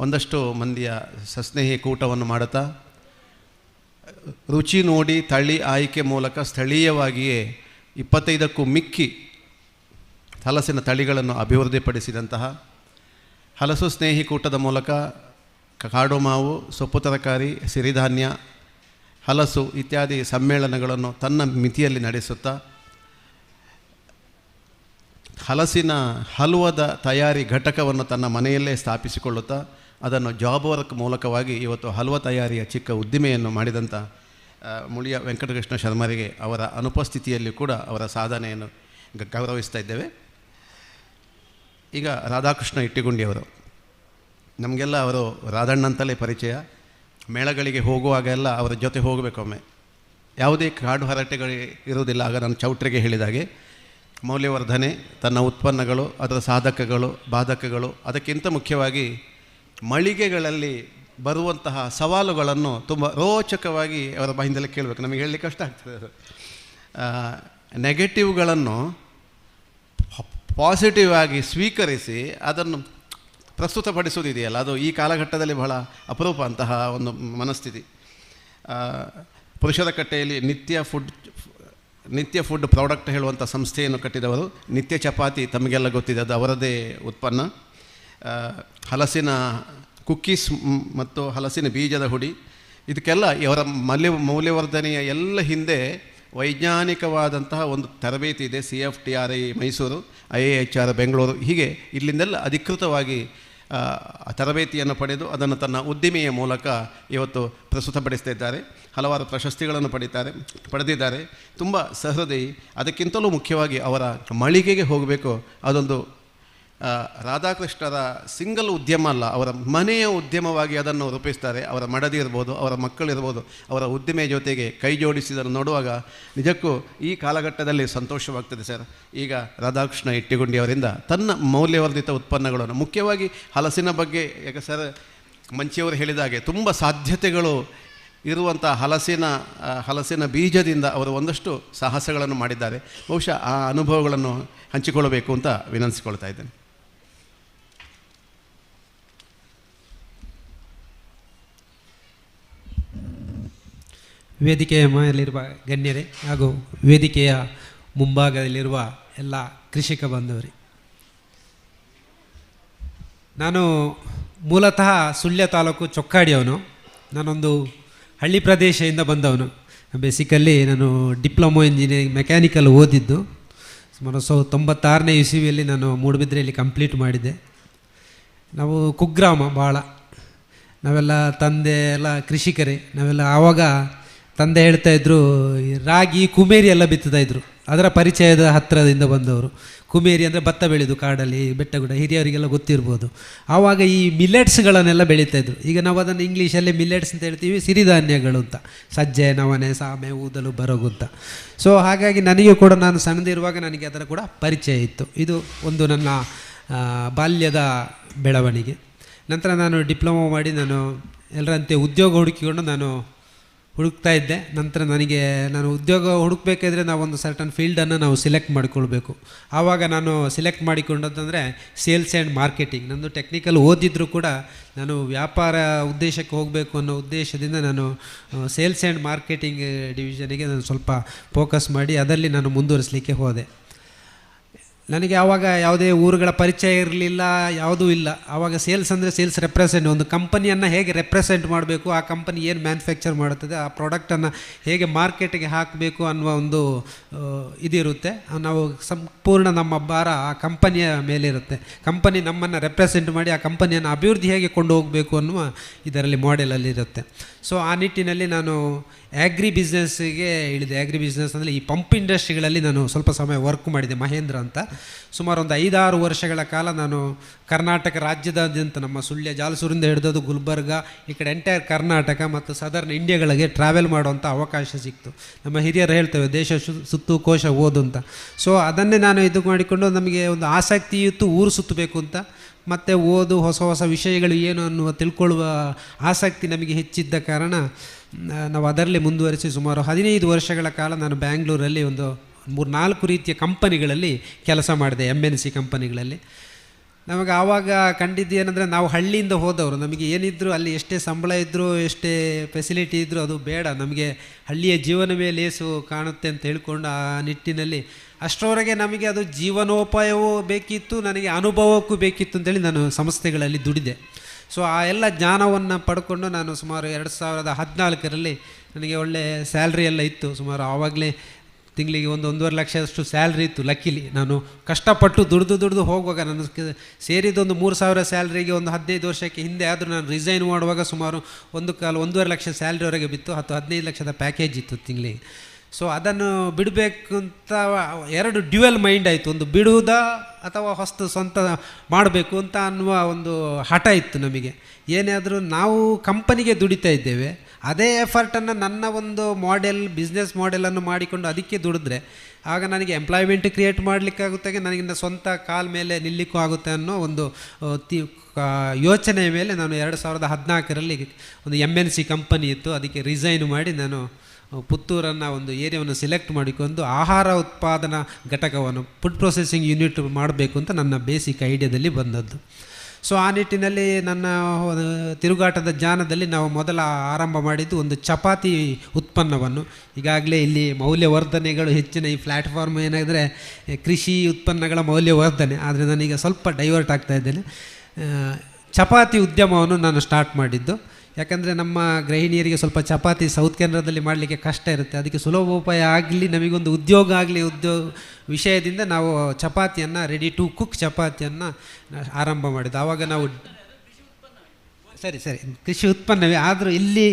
ಒಂದಷ್ಟು ಮಂದಿಯ ಸಸ್ನೇಹಿ ಕೂಟವನ್ನು ಮಾಡುತ್ತಾ ರುಚಿ ನೋಡಿ ತಳಿ ಆಯ್ಕೆ ಮೂಲಕ ಸ್ಥಳೀಯವಾಗಿಯೇ 25ಕ್ಕೂ ಮಿಕ್ಕಿ ಹಲಸಿನ ತಳಿಗಳನ್ನು ಅಭಿವೃದ್ಧಿಪಡಿಸಿದಂತಹ ಹಲಸು ಸ್ನೇಹಿ ಕೂಟದ ಮೂಲಕ ಕಾಡು ಮಾವು, ಸೊಪ್ಪು ತರಕಾರಿ, ಸಿರಿಧಾನ್ಯ, ಹಲಸು ಇತ್ಯಾದಿ ಸಮ್ಮೇಳನಗಳನ್ನು ತನ್ನ ಮಿತಿಯಲ್ಲಿ ನಡೆಸುತ್ತಾ ಹಲಸಿನ ಹಲುವದ ತಯಾರಿ ಘಟಕವನ್ನು ತನ್ನ ಮನೆಯಲ್ಲೇ ಸ್ಥಾಪಿಸಿಕೊಳ್ಳುತ್ತಾ ಅದನ್ನು ಜಾಬ್ ವರ್ಕ್ ಮೂಲಕವಾಗಿ ಇವತ್ತು ಹಲವ ತಯಾರಿಯ ಚಿಕ್ಕ ಉದ್ದಿಮೆಯನ್ನು ಮಾಡಿದಂಥ ಮುಳಿಯ ವೆಂಕಟಕೃಷ್ಣ ಶರ್ಮರಿಗೆ ಅವರ ಅನುಪಸ್ಥಿತಿಯಲ್ಲಿ ಕೂಡ ಅವರ ಸಾಧನೆಯನ್ನು ಗೌರವಿಸ್ತಾ ಇದ್ದೇವೆ. ಈಗ ರಾಧಾಕೃಷ್ಣ ಇಟ್ಟಿಗುಂಡಿಯವರು, ನಮಗೆಲ್ಲ ಅವರು ರಾಧಣ್ಣಂತಲೇ ಪರಿಚಯ. ಮೇಳಗಳಿಗೆ ಹೋಗುವಾಗೆಲ್ಲ ಅವರ ಜೊತೆ ಹೋಗಬೇಕೊಮ್ಮೆ. ಯಾವುದೇ ಕಾಡು ಹರಟೆಗಳು ಇರುವುದಿಲ್ಲ. ಆಗ ನಾನು ಚೌಟ್ರಿಗೆ ಹೇಳಿದಾಗೆ ಮೌಲ್ಯವರ್ಧನೆ, ತನ್ನ ಉತ್ಪನ್ನಗಳು, ಅದರ ಸಾಧಕಗಳು, ಬಾಧಕಗಳು, ಅದಕ್ಕಿಂತ ಮುಖ್ಯವಾಗಿ ಮಳಿಗೆಗಳಲ್ಲಿ ಬರುವಂತಹ ಸವಾಲುಗಳನ್ನು ತುಂಬ ರೋಚಕವಾಗಿ ಅವರ ಬಾಯಿಂದಲೇ ಕೇಳಬೇಕು. ನಮಗೆ ಹೇಳಲಿಕ್ಕೆ ಕಷ್ಟ ಆಗ್ತದೆ. ಅದು ನೆಗೆಟಿವ್ಗಳನ್ನು ಪಾಸಿಟಿವ್ ಆಗಿ ಸ್ವೀಕರಿಸಿ ಅದನ್ನು ಪ್ರಸ್ತುತಪಡಿಸುವುದಿದೆಯಲ್ಲ, ಅದು ಈ ಕಾಲಘಟ್ಟದಲ್ಲಿ ಬಹಳ ಅಪರೂಪ ಅಂತಹ ಒಂದು ಮನಸ್ಥಿತಿ. ಪುರುಷರ ಕಟ್ಟೆಯಲ್ಲಿ ನಿತ್ಯ ಫುಡ್ ಪ್ರಾಡಕ್ಟ್ ಹೇಳುವಂಥ ಸಂಸ್ಥೆಯನ್ನು ಕಟ್ಟಿದವರು. ನಿತ್ಯ ಚಪಾತಿ ತಮಗೆಲ್ಲ ಗೊತ್ತಿದೆ, ಅದು ಅವರದೇ ಉತ್ಪನ್ನ. ಹಲಸಿನ ಕುಕ್ಕೀಸ್ ಮತ್ತು ಹಲಸಿನ ಬೀಜದ ಹುಡಿ, ಇದಕ್ಕೆಲ್ಲ ಇವರ ಮೌಲ್ಯವರ್ಧನೆಯ ಎಲ್ಲ ಹಿಂದೆ ವೈಜ್ಞಾನಿಕವಾದಂತಹ ಒಂದು ತರಬೇತಿ ಇದೆ. CFTRI ಮೈಸೂರು, IIHR ಬೆಂಗಳೂರು, ಹೀಗೆ ಇಲ್ಲಿಂದೆಲ್ಲ ಅಧಿಕೃತವಾಗಿ ತರಬೇತಿಯನ್ನು ಪಡೆದು ಅದನ್ನು ತನ್ನ ಉದ್ದಿಮೆಯ ಮೂಲಕ ಇವತ್ತು ಪ್ರಸ್ತುತಪಡಿಸ್ತಾ ಇದ್ದಾರೆ. ಹಲವಾರು ಪ್ರಶಸ್ತಿಗಳನ್ನು ಪಡೆದಿದ್ದಾರೆ. ತುಂಬ ಸಹೃದಯಿ. ಅದಕ್ಕಿಂತಲೂ ಮುಖ್ಯವಾಗಿ ಅವರ ಮಳಿಗೆಗೆ ಹೋಗಬೇಕು. ಅದೊಂದು ರಾಧಾಕೃಷ್ಣರ ಸಿಂಗಲ್ ಉದ್ಯಮ ಅಲ್ಲ, ಅವರ ಮನೆಯ ಉದ್ಯಮವಾಗಿ ಅದನ್ನು ರೂಪಿಸ್ತಾರೆ. ಅವರ ಮಡದಿ ಇರ್ಬೋದು, ಅವರ ಮಕ್ಕಳಿರ್ಬೋದು, ಅವರ ಉದ್ದಿಮೆ ಜೊತೆಗೆ ಕೈ ಜೋಡಿಸಿದನ್ನು ನೋಡುವಾಗ ನಿಜಕ್ಕೂ ಈ ಕಾಲಘಟ್ಟದಲ್ಲಿ ಸಂತೋಷವಾಗ್ತದೆ ಸರ್. ಈಗ ರಾಧಾಕೃಷ್ಣ ಇಟ್ಟಿಗುಂಡಿಯವರಿಂದ ತನ್ನ ಮೌಲ್ಯವರ್ಧಿತ ಉತ್ಪನ್ನಗಳನ್ನು, ಮುಖ್ಯವಾಗಿ ಹಲಸಿನ ಬಗ್ಗೆ, ಯಾಕೆ ಸರ್ ಮಂಚಿಯವರು ಹೇಳಿದಾಗೆ ತುಂಬ ಸಾಧ್ಯತೆಗಳು ಇರುವಂಥ ಹಲಸಿನ ಬೀಜದಿಂದ ಅವರು ಒಂದಷ್ಟು ಸಾಹಸಗಳನ್ನು ಮಾಡಿದ್ದಾರೆ. ಬಹುಶಃ ಆ ಅನುಭವಗಳನ್ನು ಹಂಚಿಕೊಳ್ಳಬೇಕು ಅಂತ ವಿನಂತಿಸಿಕೊಳ್ತಾ ಇದ್ದೇನೆ. ವೇದಿಕೆಯ ಮೇಲಿರುವ ಗಣ್ಯರೇ ಹಾಗೂ ವೇದಿಕೆಯ ಮುಂಭಾಗದಲ್ಲಿರುವ ಎಲ್ಲ ಕೃಷಿಕ ಬಾಂಧವರೇ, ನಾನು ಮೂಲತಃ ಸುಳ್ಯ ತಾಲೂಕು ಚೊಕ್ಕಾಡಿಯವನು. ನಾನೊಂದು ಹಳ್ಳಿ ಪ್ರದೇಶದಿಂದ ಬಂದವನು. ಬೇಸಿಕಲ್ಲಿ ನಾನು ಡಿಪ್ಲೊಮೊ ಇಂಜಿನಿಯರಿಂಗ್ ಮೆಕ್ಯಾನಿಕಲ್ ಓದಿದ್ದು. ಸುಮಾರು 96ನೇ ಇಸವಿಯಲ್ಲಿ ನಾನು ಮೂಡುಬಿದ್ರೆಯಲ್ಲಿ ಕಂಪ್ಲೀಟ್ ಮಾಡಿದ್ದೆ. ನಾವು ಕುಗ್ರಾಮ ಭಾಳ, ನಾವೆಲ್ಲ ತಂದೆ ಎಲ್ಲ ಕೃಷಿಕರೇ. ನಾವೆಲ್ಲ ಆವಾಗ ತಂದೆ ಹೇಳ್ತಾ ಇದ್ರು ಈ ರಾಗಿ ಕುಮೇರಿ ಎಲ್ಲ ಬಿತ್ತುತ್ತಾ ಇದ್ರು. ಅದರ ಪರಿಚಯದ ಹತ್ತಿರದಿಂದ ಬಂದವರು. ಕುಮೇರಿ ಅಂದರೆ ಭತ್ತ ಬೆಳೆದು ಕಾಡಲ್ಲಿ ಬೆಟ್ಟಗುಡ್ಡ ಹಿರಿಯವರಿಗೆಲ್ಲ ಗೊತ್ತಿರ್ಬೋದು. ಆವಾಗ ಈ ಮಿಲೆಟ್ಸ್ಗಳನ್ನೆಲ್ಲ ಬೆಳೀತಾಯಿದ್ರು. ಈಗ ನಾವು ಅದನ್ನು ಇಂಗ್ಲೀಷಲ್ಲಿ ಮಿಲೆಟ್ಸ್ ಅಂತ ಹೇಳ್ತೀವಿ, ಸಿರಿಧಾನ್ಯಗಳು ಅಂತ. ಸಜ್ಜೆ, ನವಣೆ, ಸಾಮೆ, ಊದಲು, ಬರಗು ಅಂತ. ಸೊ ಹಾಗಾಗಿ ನನಗೆ ಕೂಡ ನಾನು ಸಣ್ಣದಿರುವಾಗ ನನಗೆ ಅದರ ಕೂಡ ಪರಿಚಯ ಇತ್ತು. ಇದು ಒಂದು ನನ್ನ ಬಾಲ್ಯದ ಬೆಳವಣಿಗೆ. ನಂತರ ನಾನು ಡಿಪ್ಲೊಮಾ ಮಾಡಿ ನಾನು ಎಲ್ಲರಂತೆ ಉದ್ಯೋಗ ಹುಡುಕಿಕೊಂಡು ನಾನು ಹುಡುಕ್ತಾ ಇದ್ದೆ. ನಂತರ ನಾನು ಉದ್ಯೋಗ ಹುಡುಕಬೇಕಾದ್ರೆ ನಾವು ಒಂದು ಸರ್ಟನ್ ಫೀಲ್ಡನ್ನು ನಾವು ಸೆಲೆಕ್ಟ್ ಮಾಡಿಕೊಳ್ಬೇಕು. ಆವಾಗ ನಾನು ಸೆಲೆಕ್ಟ್ ಮಾಡಿಕೊಂಡಂತಂದರೆ ಸೇಲ್ಸ್ ಆ್ಯಂಡ್ ಮಾರ್ಕೆಟಿಂಗ್. ನಂದು ಟೆಕ್ನಿಕಲ್ ಓದಿದ್ರೂ ಕೂಡ ನಾನು ವ್ಯಾಪಾರ ಉದ್ದೇಶಕ್ಕೆ ಹೋಗಬೇಕು ಅನ್ನೋ ಉದ್ದೇಶದಿಂದ ನಾನು ಸೇಲ್ಸ್ ಆ್ಯಂಡ್ ಮಾರ್ಕೆಟಿಂಗ್ ಡಿವಿಷನಿಗೆ ನಾನು ಸ್ವಲ್ಪ ಫೋಕಸ್ ಮಾಡಿ ಅದರಲ್ಲಿ ನಾನು ಮುಂದುವರಿಸಲಿಕ್ಕೆ ಹೋದೆ. ನನಗೆ ಆವಾಗ ಯಾವುದೇ ಊರುಗಳ ಪರಿಚಯ ಇರಲಿಲ್ಲ, ಯಾವುದೂ ಇಲ್ಲ. ಆವಾಗ ಸೇಲ್ಸ್ ಅಂದರೆ ಸೇಲ್ಸ್ ರೆಪ್ರೆಸೆಂಟ್, ಒಂದು ಕಂಪನಿಯನ್ನು ಹೇಗೆ ರೆಪ್ರೆಸೆಂಟ್ ಮಾಡಬೇಕು, ಆ ಕಂಪನಿ ಏನು ಮ್ಯಾನುಫ್ಯಾಕ್ಚರ್ ಮಾಡುತ್ತದೆ, ಆ ಪ್ರಾಡಕ್ಟನ್ನು ಹೇಗೆ ಮಾರ್ಕೆಟಿಗೆ ಹಾಕಬೇಕು ಅನ್ನುವ ಒಂದು ಇದಿರುತ್ತೆ. ನಾವು ಸಂಪೂರ್ಣ ನಮ್ಮ ಭಾರ ಆ ಕಂಪನಿಯ ಮೇಲಿರುತ್ತೆ. ಕಂಪನಿ ನಮ್ಮನ್ನು ರೆಪ್ರೆಸೆಂಟ್ ಮಾಡಿ ಆ ಕಂಪನಿಯನ್ನು ಅಭಿವೃದ್ಧಿ ಹೇಗೆ ಕೊಂಡು ಹೋಗಬೇಕು ಅನ್ನುವ ಇದರಲ್ಲಿ ಮಾಡೆಲಲ್ಲಿರುತ್ತೆ. ಸೊ ಆ ನಿಟ್ಟಿನಲ್ಲಿ ನಾನು ಆಗ್ರಿ ಬಿಸ್ನೆಸ್ಸಿಗೆ ಇಳಿದೆ. ಆಗ್ರಿ ಬಿಸ್ನೆಸ್ ಅಂದರೆ ಈ ಪಂಪ್ ಇಂಡಸ್ಟ್ರಿಗಳಲ್ಲಿ ನಾನು ಸ್ವಲ್ಪ ಸಮಯ ವರ್ಕ್ ಮಾಡಿದೆ, ಮಹೇಂದ್ರ ಅಂತ. ಸುಮಾರು ಒಂದು 5-6 ವರ್ಷಗಳ ಕಾಲ ನಾನು ಕರ್ನಾಟಕ ರಾಜ್ಯದಾದ್ಯಂತ ನಮ್ಮ ಸುಳ್ಯ, ಜಾಲಸೂರಿಂದ ಹಿಡಿದದು ಗುಲ್ಬರ್ಗ, ಈ ಕಡೆ ಎಂಟೈರ್ ಕರ್ನಾಟಕ ಮತ್ತು ಸದರ್ನ್ ಇಂಡಿಯಾಗಳಿಗೆ ಟ್ರಾವೆಲ್ ಮಾಡುವಂಥ ಅವಕಾಶ ಸಿಕ್ತು. ನಮ್ಮ ಹಿರಿಯರು ಹೇಳ್ತೇವೆ, ದೇಶ ಸುತ್ತು ಕೋಶ ಓದು ಅಂತ. ಸೊ ಅದನ್ನೇ ನಾನು ಇದು ಮಾಡಿಕೊಂಡು ನಮಗೆ ಒಂದು ಆಸಕ್ತಿ ಇತ್ತು ಊರು ಸುತ್ತಬೇಕು ಅಂತ. ಮತ್ತು ಓದು, ಹೊಸ ಹೊಸ ವಿಷಯಗಳು ಏನು ಅನ್ನುವ ತಿಳ್ಕೊಳ್ಳುವ ಆಸಕ್ತಿ ನಮಗೆ ಹೆಚ್ಚಿದ್ದ ಕಾರಣ ನಾವು ಅದರಲ್ಲಿ ಮುಂದುವರಿಸಿ ಸುಮಾರು 15 ವರ್ಷಗಳ ಕಾಲ ನಾನು ಬ್ಯಾಂಗ್ಳೂರಲ್ಲಿ ಒಂದು 3-4 ರೀತಿಯ ಕಂಪನಿಗಳಲ್ಲಿ ಕೆಲಸ ಮಾಡಿದೆ, MNC ಕಂಪನಿಗಳಲ್ಲಿ. ನಮಗೆ ಆವಾಗ ಕಂಡಿದ್ದು ಏನಂದರೆ, ನಾವು ಹಳ್ಳಿಯಿಂದ ಹೋದವರು, ನಮಗೆ ಏನಿದ್ರು ಅಲ್ಲಿ ಎಷ್ಟೇ ಸಂಬಳ ಇದ್ದರೂ ಎಷ್ಟೇ ಫೆಸಿಲಿಟಿ ಇದ್ದರೂ ಅದು ಬೇಡ, ನಮಗೆ ಹಳ್ಳಿಯ ಜೀವನವೇ ಲೇಸು ಕಾಣುತ್ತೆ ಅಂತ ಹೇಳ್ಕೊಂಡು ಆ ನಿಟ್ಟಿನಲ್ಲಿ ಅಷ್ಟರವರೆಗೆ ನಮಗೆ ಅದು ಜೀವನೋಪಾಯವೂ ಬೇಕಿತ್ತು, ನನಗೆ ಅನುಭವಕ್ಕೂ ಬೇಕಿತ್ತು ಅಂತೇಳಿ ನಾನು ಸಂಸ್ಥೆಗಳಲ್ಲಿ ದುಡಿದೆ. ಸೊ ಆ ಎಲ್ಲ ಜ್ಞಾನವನ್ನು ಪಡ್ಕೊಂಡು ನಾನು ಸುಮಾರು 2014ರಲ್ಲಿ ನನಗೆ ಒಳ್ಳೆಯ ಸ್ಯಾಲ್ರಿ ಎಲ್ಲ ಇತ್ತು. ಸುಮಾರು ಆವಾಗಲೇ ತಿಂಗಳಿಗೆ 1-1.5 ಲಕ್ಷದಷ್ಟು ಸ್ಯಾಲ್ರಿ ಇತ್ತು. ಲಕ್ಕಿಲಿ ನಾನು ಕಷ್ಟಪಟ್ಟು ದುಡಿದು ಹೋಗುವಾಗ ನಾನು ಸೇರಿದೊಂದು 3,000 ಸ್ಯಾಲ್ರಿಗೆ ಒಂದು 15 ವರ್ಷಕ್ಕೆ ಹಿಂದೆ ಆದರೂ ನಾನು ರಿಸೈನ್ ಮಾಡುವಾಗ ಸುಮಾರು 1.5 ಲಕ್ಷ ಸ್ಯಾಲ್ರಿವರೆಗೆ ಬಿತ್ತು. 10-15 ಲಕ್ಷದ ಪ್ಯಾಕೇಜ್ ಇತ್ತು ತಿಂಗಳಿಗೆ. ಸೊ ಅದನ್ನು ಬಿಡಬೇಕು ಅಂತ 2 ಡ್ಯುಯಲ್ ಮೈಂಡ್ ಆಯಿತು. ಒಂದು ಬಿಡುವುದಾ ಅಥವಾ ಹೊಸ್ತು ಸ್ವಂತ ಮಾಡಬೇಕು ಅಂತ ಅನ್ನುವ ಒಂದು ಹಠ ಇತ್ತು ನಮಗೆ. ಏನೇ ಆದರೂ ನಾವು ಕಂಪನಿಗೆ ದುಡಿತಾ ಇದ್ದೇವೆ, ಅದೇ ಎಫರ್ಟನ್ನು ನನ್ನ ಒಂದು ಬಿಸ್ನೆಸ್ ಮಾಡೆಲನ್ನು ಮಾಡಿಕೊಂಡು ಅದಕ್ಕೆ ದುಡಿದ್ರೆ ಆಗ ನನಗೆ ಎಂಪ್ಲಾಯ್ಮೆಂಟ್ ಕ್ರಿಯೇಟ್ ಮಾಡಲಿಕ್ಕಾಗುತ್ತೆ, ನನಗಿನ್ನ ಸ್ವಂತ ಕಾಲ ಮೇಲೆ ನಿಲ್ಲಕ್ಕೂ ಆಗುತ್ತೆ ಅನ್ನೋ ಒಂದು ಯೋಚನೆಯ ಮೇಲೆ ನಾನು 2014ರಲ್ಲಿ ಒಂದು MNC ಕಂಪನಿ ಇತ್ತು, ಅದಕ್ಕೆ ರಿಸೈನ್ ಮಾಡಿ ನಾನು ಪುತ್ತೂರನ್ನು ಒಂದು ಏರಿಯಾವನ್ನು ಸೆಲೆಕ್ಟ್ ಮಾಡಿಕೊಂಡು ಆಹಾರ ಉತ್ಪಾದನಾ ಘಟಕವನ್ನು, ಫುಡ್ ಪ್ರೊಸೆಸಿಂಗ್ ಯೂನಿಟ್ ಮಾಡಬೇಕು ಅಂತ ನನ್ನ ಬೇಸಿಕ್ ಐಡಿಯಾದಲ್ಲಿ ಬಂದದ್ದು. ಸೊ ಆ ನಿಟ್ಟಿನಲ್ಲಿ ನನ್ನ ತಿರುಗಾಟದ ಜಾನದಲ್ಲಿ ನಾವು ಮೊದಲ ಆರಂಭ ಮಾಡಿದ್ದು ಒಂದು ಚಪಾತಿ ಉತ್ಪನ್ನವನ್ನು. ಈಗಾಗಲೇ ಇಲ್ಲಿ ಮೌಲ್ಯವರ್ಧನೆಗಳು ಹೆಚ್ಚಿನ ಈ ಪ್ಲ್ಯಾಟ್ಫಾರ್ಮ್ ಏನಾದರೆ ಕೃಷಿ ಉತ್ಪನ್ನಗಳ ಮೌಲ್ಯವರ್ಧನೆ, ಆದರೆ ನಾನೀಗ ಸ್ವಲ್ಪ ಡೈವರ್ಟ್ ಆಗ್ತಾ ಇದ್ದೇನೆ. ಚಪಾತಿ ಉದ್ಯಮವನ್ನು ನಾನು ಸ್ಟಾರ್ಟ್ ಮಾಡಿದ್ದು. ಯಾಕಂದರೆ ನಮ್ಮ ಗೃಹಿಣಿಯರಿಗೆ ಸ್ವಲ್ಪ ಚಪಾತಿ ಸೌತ್ ಕೇಂದ್ರದಲ್ಲಿ ಮಾಡಲಿಕ್ಕೆ ಕಷ್ಟ ಇರುತ್ತೆ, ಅದಕ್ಕೆ ಸುಲಭೋಪಾಯ ಆಗಲಿ, ನಮಗೊಂದು ಉದ್ಯೋಗ ಆಗಲಿ ವಿಷಯದಿಂದ ನಾವು ಚಪಾತಿಯನ್ನು ರೆಡಿ ಟು ಕುಕ್ ಚಪಾತಿಯನ್ನು ಆರಂಭ ಮಾಡಿದ್ದು. ಆವಾಗ ನಾವು ಸರಿ ಕೃಷಿ ಉತ್ಪನ್ನವೇ, ಆದರೂ ಇಲ್ಲಿ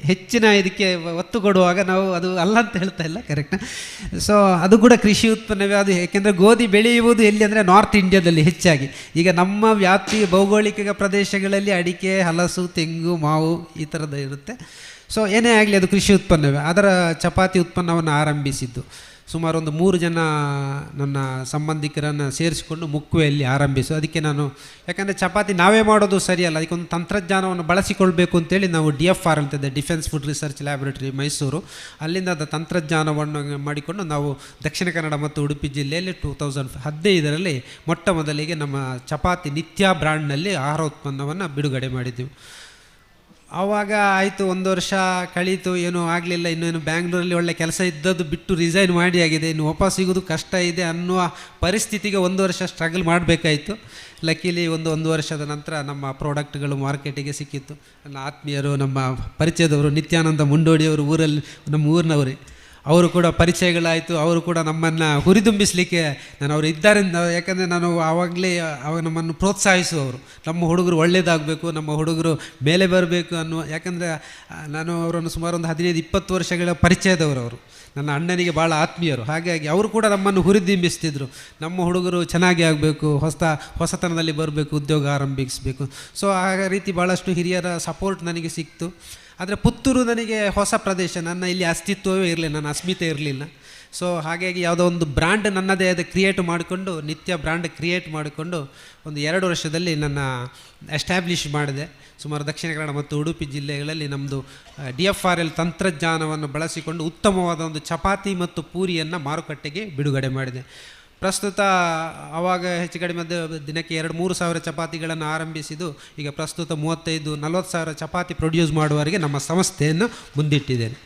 ಹೆಚ್ಚಿನ ಇದಕ್ಕೆ ಒತ್ತು ಕೊಡುವಾಗ ನಾವು ಅದು ಅಲ್ಲ ಅಂತ ಹೇಳ್ತಾ ಇಲ್ಲ, ಕರೆಕ್ಟ್. ಸೊ ಅದು ಕೂಡ ಕೃಷಿ ಉತ್ಪನ್ನವೇ ಅದು. ಏಕೆಂದರೆ ಗೋಧಿ ಬೆಳೆಯುವುದು ಎಲ್ಲಿ ಅಂದರೆ ನಾರ್ತ್ ಇಂಡಿಯಾದಲ್ಲಿ ಹೆಚ್ಚಾಗಿ. ಈಗ ನಮ್ಮ ವ್ಯಾಪ್ತಿ ಭೌಗೋಳಿಕ ಪ್ರದೇಶಗಳಲ್ಲಿ ಅಡಿಕೆ, ಹಲಸು, ತೆಂಗು, ಮಾವು ಈ ಥರದ್ದು ಇರುತ್ತೆ. ಸೊ ಏನೇ ಆಗಲಿ ಅದು ಕೃಷಿ ಉತ್ಪನ್ನವೇ. ಅದರ ಚಪಾತಿ ಉತ್ಪನ್ನವನ್ನು ಆರಂಭಿಸಿದ್ದು ಸುಮಾರು ಒಂದು 3 ಜನ ನನ್ನ ಸಂಬಂಧಿಕರನ್ನು ಸೇರಿಸಿಕೊಂಡು ಮುಕ್ಕುವೆಯಲ್ಲಿ ಆರಂಭಿಸು. ಅದಕ್ಕೆ ನಾನು, ಯಾಕಂದರೆ ಚಪಾತಿ ನಾವೇ ಮಾಡೋದು ಸರಿಯಲ್ಲ, ಅದಕ್ಕೊಂದು ತಂತ್ರಜ್ಞಾನವನ್ನು ಬಳಸಿಕೊಳ್ಬೇಕು ಅಂತೇಳಿ ನಾವು DFR ಅಂತಿದೆ, defence food research laboratory Mysuru, ಅಲ್ಲಿಂದ ಅದು ತಂತ್ರಜ್ಞಾನವನ್ನು ಮಾಡಿಕೊಂಡು ನಾವು ದಕ್ಷಿಣ ಕನ್ನಡ ಮತ್ತು ಉಡುಪಿ ಜಿಲ್ಲೆಯಲ್ಲಿ 2015ರಲ್ಲಿ ಮೊಟ್ಟ ಮೊದಲಿಗೆ ನಮ್ಮ ಚಪಾತಿ ನಿತ್ಯ ಬ್ರ್ಯಾಂಡ್ನಲ್ಲಿ ಆಹಾರ ಉತ್ಪನ್ನವನ್ನು ಬಿಡುಗಡೆ ಮಾಡಿದ್ದೆವು. ಆವಾಗ ಆಯಿತು, 1 ವರ್ಷ ಕಳೀತು, ಏನೂ ಆಗಲಿಲ್ಲ. ಇನ್ನೇನು ಬ್ಯಾಂಗ್ಳೂರಲ್ಲಿ ಒಳ್ಳೆ ಕೆಲಸ ಇದ್ದದ್ದು ಬಿಟ್ಟು ರಿಸೈನ್ ಮಾಡಿ ಆಗಿದೆ, ಇನ್ನು ವಾಪಸ್ ಸಿಗೋದು ಕಷ್ಟ ಇದೆ ಅನ್ನುವ ಪರಿಸ್ಥಿತಿಗೆ 1 ವರ್ಷ ಸ್ಟ್ರಗಲ್ ಮಾಡಬೇಕಾಯಿತು. ಲಕ್ಕಿಲಿ 1 ವರ್ಷದ ನಂತರ ನಮ್ಮ ಪ್ರಾಡಕ್ಟ್ಗಳು ಮಾರ್ಕೆಟಿಗೆ ಸಿಕ್ಕಿತ್ತು. ನನ್ನ ಆತ್ಮೀಯರು, ನಮ್ಮ ಪರಿಚಯದವರು ನಿತ್ಯಾನಂದ ಮುಂಡೋಡಿಯವರು ನಮ್ಮ ಊರಿನವರೇ. ಅವರು ಕೂಡ ಪರಿಚಯಗಳಾಯಿತು. ಅವರು ಕೂಡ ನಮ್ಮನ್ನು ಹುರಿದುಂಬಿಸಲಿಕ್ಕೆ ಅವರು ಇದ್ದಾರೆ, ಯಾಕಂದರೆ ನಾನು ಆವಾಗಲೇ ಅವಾಗ ನಮ್ಮನ್ನು ಪ್ರೋತ್ಸಾಹಿಸುವವರು. ನಮ್ಮ ಹುಡುಗರು ಒಳ್ಳೆಯದಾಗಬೇಕು, ನಮ್ಮ ಹುಡುಗರು ಮೇಲೆ ಬರಬೇಕು ಅನ್ನುವ, ಯಾಕಂದರೆ ನಾನು ಅವರನ್ನು ಸುಮಾರು ಒಂದು 15-20 ವರ್ಷಗಳ ಪರಿಚಯದವರು. ಅವರು ನನ್ನ ಅಣ್ಣನಿಗೆ ಭಾಳ ಆತ್ಮೀಯರು. ಹಾಗಾಗಿ ಅವರು ಕೂಡ ನಮ್ಮನ್ನು ಹುರಿದುಂಬಿಸ್ತಿದ್ರು, ನಮ್ಮ ಹುಡುಗರು ಚೆನ್ನಾಗಿ ಆಗಬೇಕು, ಹೊಸತನದಲ್ಲಿ ಬರಬೇಕು, ಉದ್ಯೋಗ ಆರಂಭಿಸಬೇಕು. ಸೊ ಆ ರೀತಿ ಭಾಳಷ್ಟು ಹಿರಿಯರ ಸಪೋರ್ಟ್ ನನಗೆ ಸಿಕ್ತು. ಆದರೆ ಪುತ್ತೂರು ನನಗೆ ಹೊಸ ಪ್ರದೇಶ, ನನ್ನ ಇಲ್ಲಿ ಅಸ್ತಿತ್ವವೇ ಇರಲಿಲ್ಲ, ನನ್ನ ಅಸ್ಮಿತೆ ಇರಲಿಲ್ಲ. ಸೊ ಹಾಗಾಗಿ ಯಾವುದೋ ಒಂದು ಬ್ರ್ಯಾಂಡ್ ನನ್ನದೇ ಅದು ಕ್ರಿಯೇಟ್ ಮಾಡಿಕೊಂಡು, ನಿತ್ಯ ಬ್ರ್ಯಾಂಡ್ ಕ್ರಿಯೇಟ್ ಮಾಡಿಕೊಂಡು ಒಂದು 2 ವರ್ಷದಲ್ಲಿ ನನ್ನ ಎಸ್ಟ್ಯಾಬ್ಲಿಷ್ ಮಾಡಿದೆ. ಸುಮಾರು ದಕ್ಷಿಣ ಕನ್ನಡ ಮತ್ತು ಉಡುಪಿ ಜಿಲ್ಲೆಗಳಲ್ಲಿ ನಮ್ಮದು DFRL ತಂತ್ರಜ್ಞಾನವನ್ನು ಬಳಸಿಕೊಂಡು ಉತ್ತಮವಾದ ಒಂದು ಚಪಾತಿ ಮತ್ತು ಪೂರಿಯನ್ನು ಮಾರುಕಟ್ಟೆಗೆ ಬಿಡುಗಡೆ ಮಾಡಿದೆ. ಪ್ರಸ್ತುತ ಆವಾಗ ಹೆಚ್ಚು ಕಡಿಮೆ ದಿನಕ್ಕೆ 2-3 ಸಾವಿರ ಚಪಾತಿಗಳನ್ನು ಆರಂಭಿಸಿದ್ದು ಈಗ ಪ್ರಸ್ತುತ 35-40 ಸಾವಿರ ಚಪಾತಿ ಪ್ರೊಡ್ಯೂಸ್ ಮಾಡುವವರೆಗೆ ನಮ್ಮ ಸಂಸ್ಥೆಯನ್ನು ಮುಂದಿಟ್ಟಿದ್ದೇನೆ.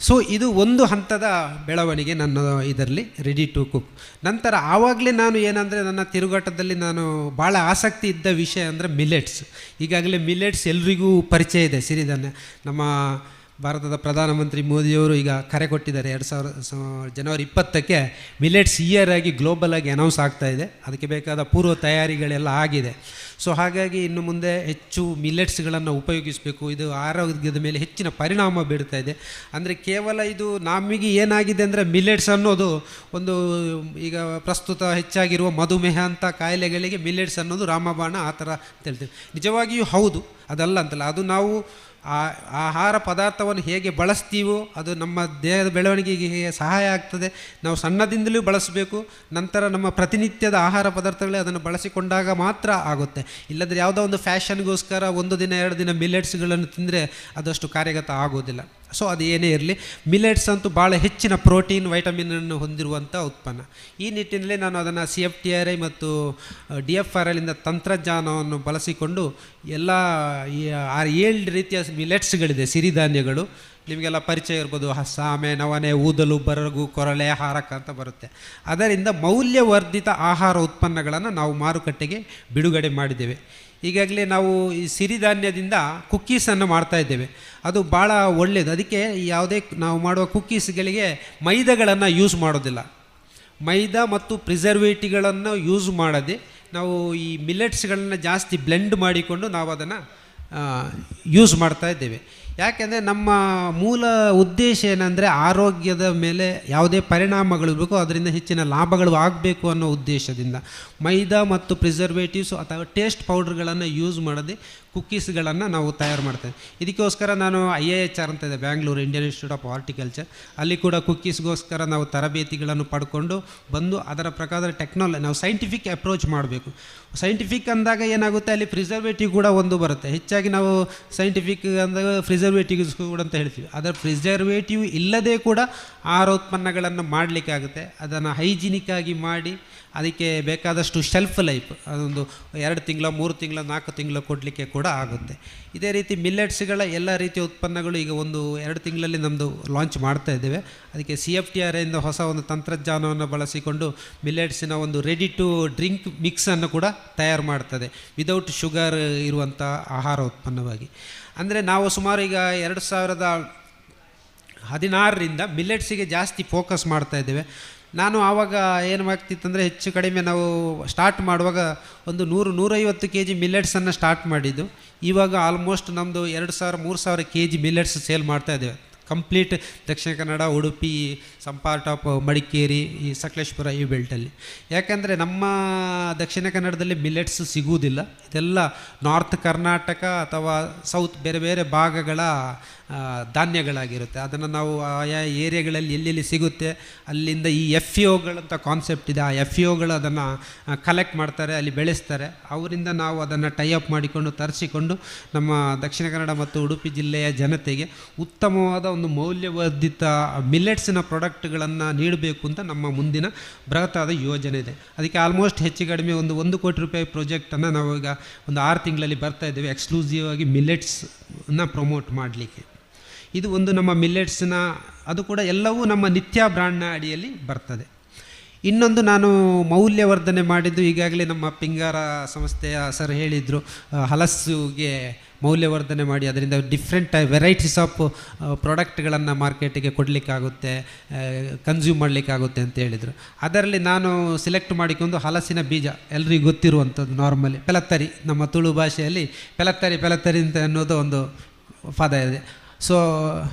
ಸೊ ಇದು ಒಂದು ಹಂತದ ಬೆಳವಣಿಗೆ ನನ್ನ ಇದರಲ್ಲಿ ರೆಡಿ ಟು ಕುಕ್. ನಂತರ ಆವಾಗಲೇ ನಾನು ಏನಂದರೆ ನನ್ನ ತಿರುಗಾಟದಲ್ಲಿ ನಾನು ಭಾಳ ಆಸಕ್ತಿ ಇದ್ದ ವಿಷಯ ಅಂದರೆ ಮಿಲೆಟ್ಸ್. ಈಗಾಗಲೇ ಮಿಲೆಟ್ಸ್ ಎಲ್ರಿಗೂ ಪರಿಚಯ ಇದೆ, ಸಿರಿಧಾನ್ಯ. ನಮ್ಮ ಭಾರತದ ಪ್ರಧಾನಮಂತ್ರಿ ಮೋದಿಯವರು ಈಗ ಕರೆ ಕೊಟ್ಟಿದ್ದಾರೆ, 2000 ಜನವರಿ 20ಕ್ಕೆ ಮಿಲೆಟ್ಸ್ ಇಯರ್ ಆಗಿ ಗ್ಲೋಬಲ್ ಆಗಿ ಅನೌನ್ಸ್ ಆಗ್ತಾ ಇದೆ. ಅದಕ್ಕೆ ಬೇಕಾದ ಪೂರ್ವ ತಯಾರಿಗಳೆಲ್ಲ ಆಗಿದೆ. ಸೊ ಹಾಗಾಗಿ ಇನ್ನು ಮುಂದೆ ಹೆಚ್ಚು ಮಿಲೆಟ್ಸ್ಗಳನ್ನು ಉಪಯೋಗಿಸಬೇಕು. ಇದು ಆರೋಗ್ಯದ ಮೇಲೆ ಹೆಚ್ಚಿನ ಪರಿಣಾಮ ಬೀರ್ತಾ ಇದೆ. ಅಂದರೆ ಕೇವಲ ಇದು ನಮಗೆ ಏನಾಗಿದೆ ಅಂದರೆ ಮಿಲೆಟ್ಸ್ ಅನ್ನೋದು ಒಂದು ಈಗ ಪ್ರಸ್ತುತ ಹೆಚ್ಚಾಗಿರುವ ಮಧುಮೇಹ ಅಂತ ಕಾಯಿಲೆಗಳಿಗೆ ಮಿಲೆಟ್ಸ್ ಅನ್ನೋದು ರಾಮಬಾಣ ಆ ಥರ ಅಂತ ಹೇಳ್ತೀವಿ. ನಿಜವಾಗಿಯೂ ಹೌದು, ಅದಲ್ಲ ಅಂತಲ್ಲ. ಅದು ನಾವು ಆಹಾರ ಪದಾರ್ಥವನ್ನು ಹೇಗೆ ಬಳಸ್ತೀವೋ ಅದು ನಮ್ಮ ದೇಹದ ಬೆಳವಣಿಗೆಗೆ ಸಹಾಯ ಆಗ್ತದೆ. ನಾವು ಸಣ್ಣದಿಂದಲೂ ಬಳಸಬೇಕು. ನಂತರ ನಮ್ಮ ಪ್ರತಿನಿತ್ಯದ ಆಹಾರ ಪದಾರ್ಥಗಳೇ ಅದನ್ನು ಬಳಸಿಕೊಂಡಾಗ ಮಾತ್ರ ಆಗುತ್ತೆ. ಇಲ್ಲದ್ರೆ ಯಾವುದೋ ಒಂದು ಫ್ಯಾಷನ್ಗೋಸ್ಕರ 1 ದಿನ 2 ದಿನ ಮಿಲೆಟ್ಸ್ಗಳನ್ನು ತಿಂದರೆ ಅದಷ್ಟು ಕಾರ್ಯಗತ ಆಗೋದಿಲ್ಲ. ಸೊ ಅದು ಏನೇ ಇರಲಿ, ಮಿಲೆಟ್ಸ್ ಅಂತೂ ಭಾಳ ಹೆಚ್ಚಿನ ಪ್ರೋಟೀನ್, ವೈಟಮಿನನ್ನು ಹೊಂದಿರುವಂಥ ಉತ್ಪನ್ನ. ಈ ನಿಟ್ಟಿನಲ್ಲಿ ನಾನು ಅದನ್ನು CFTRI ಮತ್ತು DFRL ಇಂದ ತಂತ್ರಜ್ಞಾನವನ್ನು ಬಳಸಿಕೊಂಡು ಎಲ್ಲ 7 ರೀತಿಯ ಮಿಲೆಟ್ಸ್ಗಳಿದೆ, ಸಿರಿಧಾನ್ಯಗಳು. ನಿಮಗೆಲ್ಲ ಪರಿಚಯ ಇರ್ಬೋದು, ಸಾಮೆ, ನವಣೆ, ಊದಲು, ಬರಗು, ಕೊರಳೆ, ಹಾರಕ ಅಂತ ಬರುತ್ತೆ. ಅದರಿಂದ ಮೌಲ್ಯವರ್ಧಿತ ಆಹಾರ ಉತ್ಪನ್ನಗಳನ್ನು ನಾವು ಮಾರುಕಟ್ಟೆಗೆ ಬಿಡುಗಡೆ ಮಾಡಿದ್ದೇವೆ. ಈಗಾಗಲೇ ನಾವು ಈ ಸಿರಿಧಾನ್ಯದಿಂದ ಕುಕ್ಕೀಸನ್ನು ಮಾಡ್ತಾಯಿದ್ದೇವೆ. ಅದು ಭಾಳ ಒಳ್ಳೆಯದು. ಅದಕ್ಕೆ ಯಾವುದೇ ನಾವು ಮಾಡುವ ಕುಕ್ಕೀಸ್ಗಳಿಗೆ ಮೈದಾಗಳನ್ನು ಯೂಸ್ ಮಾಡೋದಿಲ್ಲ. ಮೈದಾ ಮತ್ತು ಪ್ರಿಸರ್ವೇಟಿವ್ಗಳನ್ನು ಯೂಸ್ ಮಾಡದೆ ನಾವು ಈ ಮಿಲೆಟ್ಸ್ಗಳನ್ನು ಜಾಸ್ತಿ ಬ್ಲೆಂಡ್ ಮಾಡಿಕೊಂಡು ನಾವು ಅದನ್ನು ಯೂಸ್ ಮಾಡ್ತಾ ಇದ್ದೇವೆ. ಯಾಕೆಂದರೆ ನಮ್ಮ ಮೂಲ ಉದ್ದೇಶ ಏನಂದರೆ ಆರೋಗ್ಯದ ಮೇಲೆ ಯಾವುದೇ ಪರಿಣಾಮಗಳಿರಬೇಕು, ಅದರಿಂದ ಹೆಚ್ಚಿನ ಲಾಭಗಳು ಆಗಬೇಕು ಅನ್ನೋ ಉದ್ದೇಶದಿಂದ ಮೈದಾ ಮತ್ತು ಪ್ರಿಸರ್ವೇಟಿವ್ಸ್ ಅಥವಾ ಟೇಸ್ಟ್ ಪೌಡರ್ಗಳನ್ನು ಯೂಸ್ ಮಾಡದೆ ಕುಕ್ಕೀಸ್ಗಳನ್ನು ನಾವು ತಯಾರು ಮಾಡ್ತೇವೆ. ಇದಕ್ಕೋಸ್ಕರ ನಾನು IIHR ಅಂತ ಇದೆ, Bangalore Indian institute of horticulture, ಅಲ್ಲಿ ಕೂಡ ಕುಕ್ಕೀಸ್ಗೋಸ್ಕರ ನಾವು ತರಬೇತಿಗಳನ್ನು ಪಡ್ಕೊಂಡು ಬಂದು ಅದರ ಪ್ರಕಾರ ನಾವು ಸೈಂಟಿಫಿಕ್ ಅಪ್ರೋಚ್ ಮಾಡಬೇಕು. ಸೈಂಟಿಫಿಕ್ ಅಂದಾಗ ಏನಾಗುತ್ತೆ, ಅಲ್ಲಿ ಪ್ರಿಸರ್ವೇಟಿವ್ ಕೂಡ ಒಂದು ಬರುತ್ತೆ. ಹೆಚ್ಚಾಗಿ ನಾವು ಸೈಂಟಿಫಿಕ್ ಅಂದಾಗ ಪ್ರಿಸರ್ವೇಟಿವ್ಸ್ ಕೂಡ ಅಂತ ಹೇಳ್ತೀವಿ. ಅದರ ಪ್ರಿಸರ್ವೇಟಿವ್ ಇಲ್ಲದೆ ಕೂಡ ಆಹಾರ ಉತ್ಪನ್ನಗಳನ್ನು ಮಾಡಲಿಕ್ಕಾಗುತ್ತೆ. ಅದನ್ನು ಹೈಜಿನಿಕ್ಕಾಗಿ ಮಾಡಿ ಅದಕ್ಕೆ ಬೇಕಾದಷ್ಟು ಶೆಲ್ಫ್ ಲೈಫ್ ಅದೊಂದು 2 ತಿಂಗಳ 3 ತಿಂಗಳ 4 ತಿಂಗಳ ಕೊಡಲಿಕ್ಕೆ ಕೂಡ ಆಗುತ್ತೆ. ಇದೇ ರೀತಿ ಮಿಲೆಟ್ಸ್ಗಳ ಎಲ್ಲ ರೀತಿಯ ಉತ್ಪನ್ನಗಳು ಈಗ 1-2 ತಿಂಗಳಲ್ಲಿ ನಮ್ಮದು ಲಾಂಚ್ ಮಾಡ್ತಾ ಇದ್ದೇವೆ. ಅದಕ್ಕೆ CFTRI ಇಂದ ಹೊಸ ಒಂದು ತಂತ್ರಜ್ಞಾನವನ್ನು ಬಳಸಿಕೊಂಡು ಮಿಲೆಟ್ಸಿನ ಒಂದು ರೆಡಿ ಟು ಡ್ರಿಂಕ್ ಮಿಕ್ಸನ್ನು ಕೂಡ ತಯಾರು ಮಾಡ್ತದೆ, ವಿದೌಟ್ ಶುಗರ್ ಇರುವಂಥ ಆಹಾರ ಉತ್ಪನ್ನವಾಗಿ. ಅಂದರೆ ನಾವು ಸುಮಾರು ಈಗ 2016ರಿಂದ ಮಿಲೆಟ್ಸಿಗೆ ಜಾಸ್ತಿ ಫೋಕಸ್ ಮಾಡ್ತಾ ಇದ್ದೇವೆ. ನಾನು ಆವಾಗ ಏನು ಆಗ್ತಿತ್ತಂದರೆ ಹೆಚ್ಚು ಕಡಿಮೆ ನಾವು ಸ್ಟಾರ್ಟ್ ಮಾಡುವಾಗ ಒಂದು 100-150 kg ಮಿಲೆಟ್ಸನ್ನು ಸ್ಟಾರ್ಟ್ ಮಾಡಿದ್ದು. ಇವಾಗ ಆಲ್ಮೋಸ್ಟ್ ನಮ್ಮದು 2000-3000 kg ಮಿಲೆಟ್ಸ್ ಸೇಲ್ ಮಾಡ್ತಾ ಇದ್ದೇವೆ. Complete Dakshina Kannada, Udupi, some part of Madikeri, ಈ ಸಕಲೇಶ್ಪುರ ಈ ಬೆಲ್ಟಲ್ಲಿ. ಯಾಕಂದರೆ ನಮ್ಮ ದಕ್ಷಿಣ ಕನ್ನಡದಲ್ಲಿ ಮಿಲೆಟ್ಸ್ ಸಿಗುವುದಿಲ್ಲ. ಇದೆಲ್ಲ ನಾರ್ತ್ ಕರ್ನಾಟಕ ಅಥವಾ ಸೌತ್ ಬೇರೆ ಬೇರೆ ಭಾಗಗಳ ಧಾನ್ಯಗಳಾಗಿರುತ್ತೆ. ಅದನ್ನು ನಾವು ಆಯಾ ಏರಿಯಾಗಳಲ್ಲಿ ಎಲ್ಲೆಲ್ಲಿ ಸಿಗುತ್ತೆ ಅಲ್ಲಿಂದ ಈ FAOಗಳಂತ ಕಾನ್ಸೆಪ್ಟ್ ಇದೆ, ಆ FAOಗಳು ಅದನ್ನು ಕಲೆಕ್ಟ್ ಮಾಡ್ತಾರೆ, ಅಲ್ಲಿ ಬೆಳೆಸ್ತಾರೆ. ಅವರಿಂದ ನಾವು ಅದನ್ನು ಟೈಅಪ್ ಮಾಡಿಕೊಂಡು ತರಿಸಿಕೊಂಡು ನಮ್ಮ ದಕ್ಷಿಣ ಕನ್ನಡ ಮತ್ತು ಉಡುಪಿ ಜಿಲ್ಲೆಯ ಜನತೆಗೆ ಉತ್ತಮವಾದ ಒಂದು ಮೌಲ್ಯವರ್ಧಿತ ಮಿಲೆಟ್ಸಿನ ಪ್ರಾಡಕ್ಟ್ಗಳನ್ನು ನೀಡಬೇಕು ಅಂತ ನಮ್ಮ ಮುಂದಿನ ಬೃಹತ್ತಾದ ಯೋಜನೆ ಇದೆ. ಅದಕ್ಕೆ ಆಲ್ಮೋಸ್ಟ್ ಹೆಚ್ಚು ಕಡಿಮೆ ಒಂದು 1 ಕೋಟಿ ರೂಪಾಯಿ ಪ್ರಾಜೆಕ್ಟನ್ನು ನಾವು ಈಗ ಒಂದು 6 ತಿಂಗಳಲ್ಲಿ ಬರ್ತಾ ಇದ್ದೇವೆ, ಎಕ್ಸ್ಕ್ಲೂಸಿವ್ ಆಗಿ ಮಿಲೆಟ್ಸ್ನ ಪ್ರಮೋಟ್ ಮಾಡಲಿಕ್ಕೆ. ಇದು ಒಂದು ನಮ್ಮ ಮಿಲೆಟ್ಸ್ನ, ಅದು ಕೂಡ ಎಲ್ಲವೂ ನಮ್ಮ ನಿತ್ಯ ಬ್ರ್ಯಾಂಡ್ನ ಅಡಿಯಲ್ಲಿ ಬರ್ತದೆ. ಇನ್ನೊಂದು ನಾನು ಮೌಲ್ಯವರ್ಧನೆ ಮಾಡಿದ್ದು, ಈಗಾಗಲೇ ನಮ್ಮ ಪಿಂಗಾರ ಸಂಸ್ಥೆಯ ಸರ್ ಹೇಳಿದರು, ಹಲಸ್ಸುಗೆ ಮೌಲ್ಯವರ್ಧನೆ ಮಾಡಿ ಅದರಿಂದ ಡಿಫ್ರೆಂಟ್ ವೆರೈಟೀಸ್ ಆಫ್ ಪ್ರಾಡಕ್ಟ್ಗಳನ್ನು ಮಾರ್ಕೆಟಿಗೆ ಕೊಡಲಿಕ್ಕಾಗುತ್ತೆ, ಕನ್ಸ್ಯೂಮ್ ಮಾಡಲಿಕ್ಕಾಗುತ್ತೆ ಅಂತ ಹೇಳಿದರು. ಅದರಲ್ಲಿ ನಾನು ಸಿಲೆಕ್ಟ್ ಮಾಡಿಕೊಂಡು ಹಲಸಿನ ಬೀಜ ಎಲ್ರಿಗೂ ಗೊತ್ತಿರುವಂಥದ್ದು ನಾರ್ಮಲಿ ಪೆಲತ್ತರಿ, ನಮ್ಮ ತುಳು ಭಾಷೆಯಲ್ಲಿ ಪೆಲತ್ತರಿ ಅಂತ ಅನ್ನೋದು ಒಂದು ಪದ ಇದೆ. ಸೊ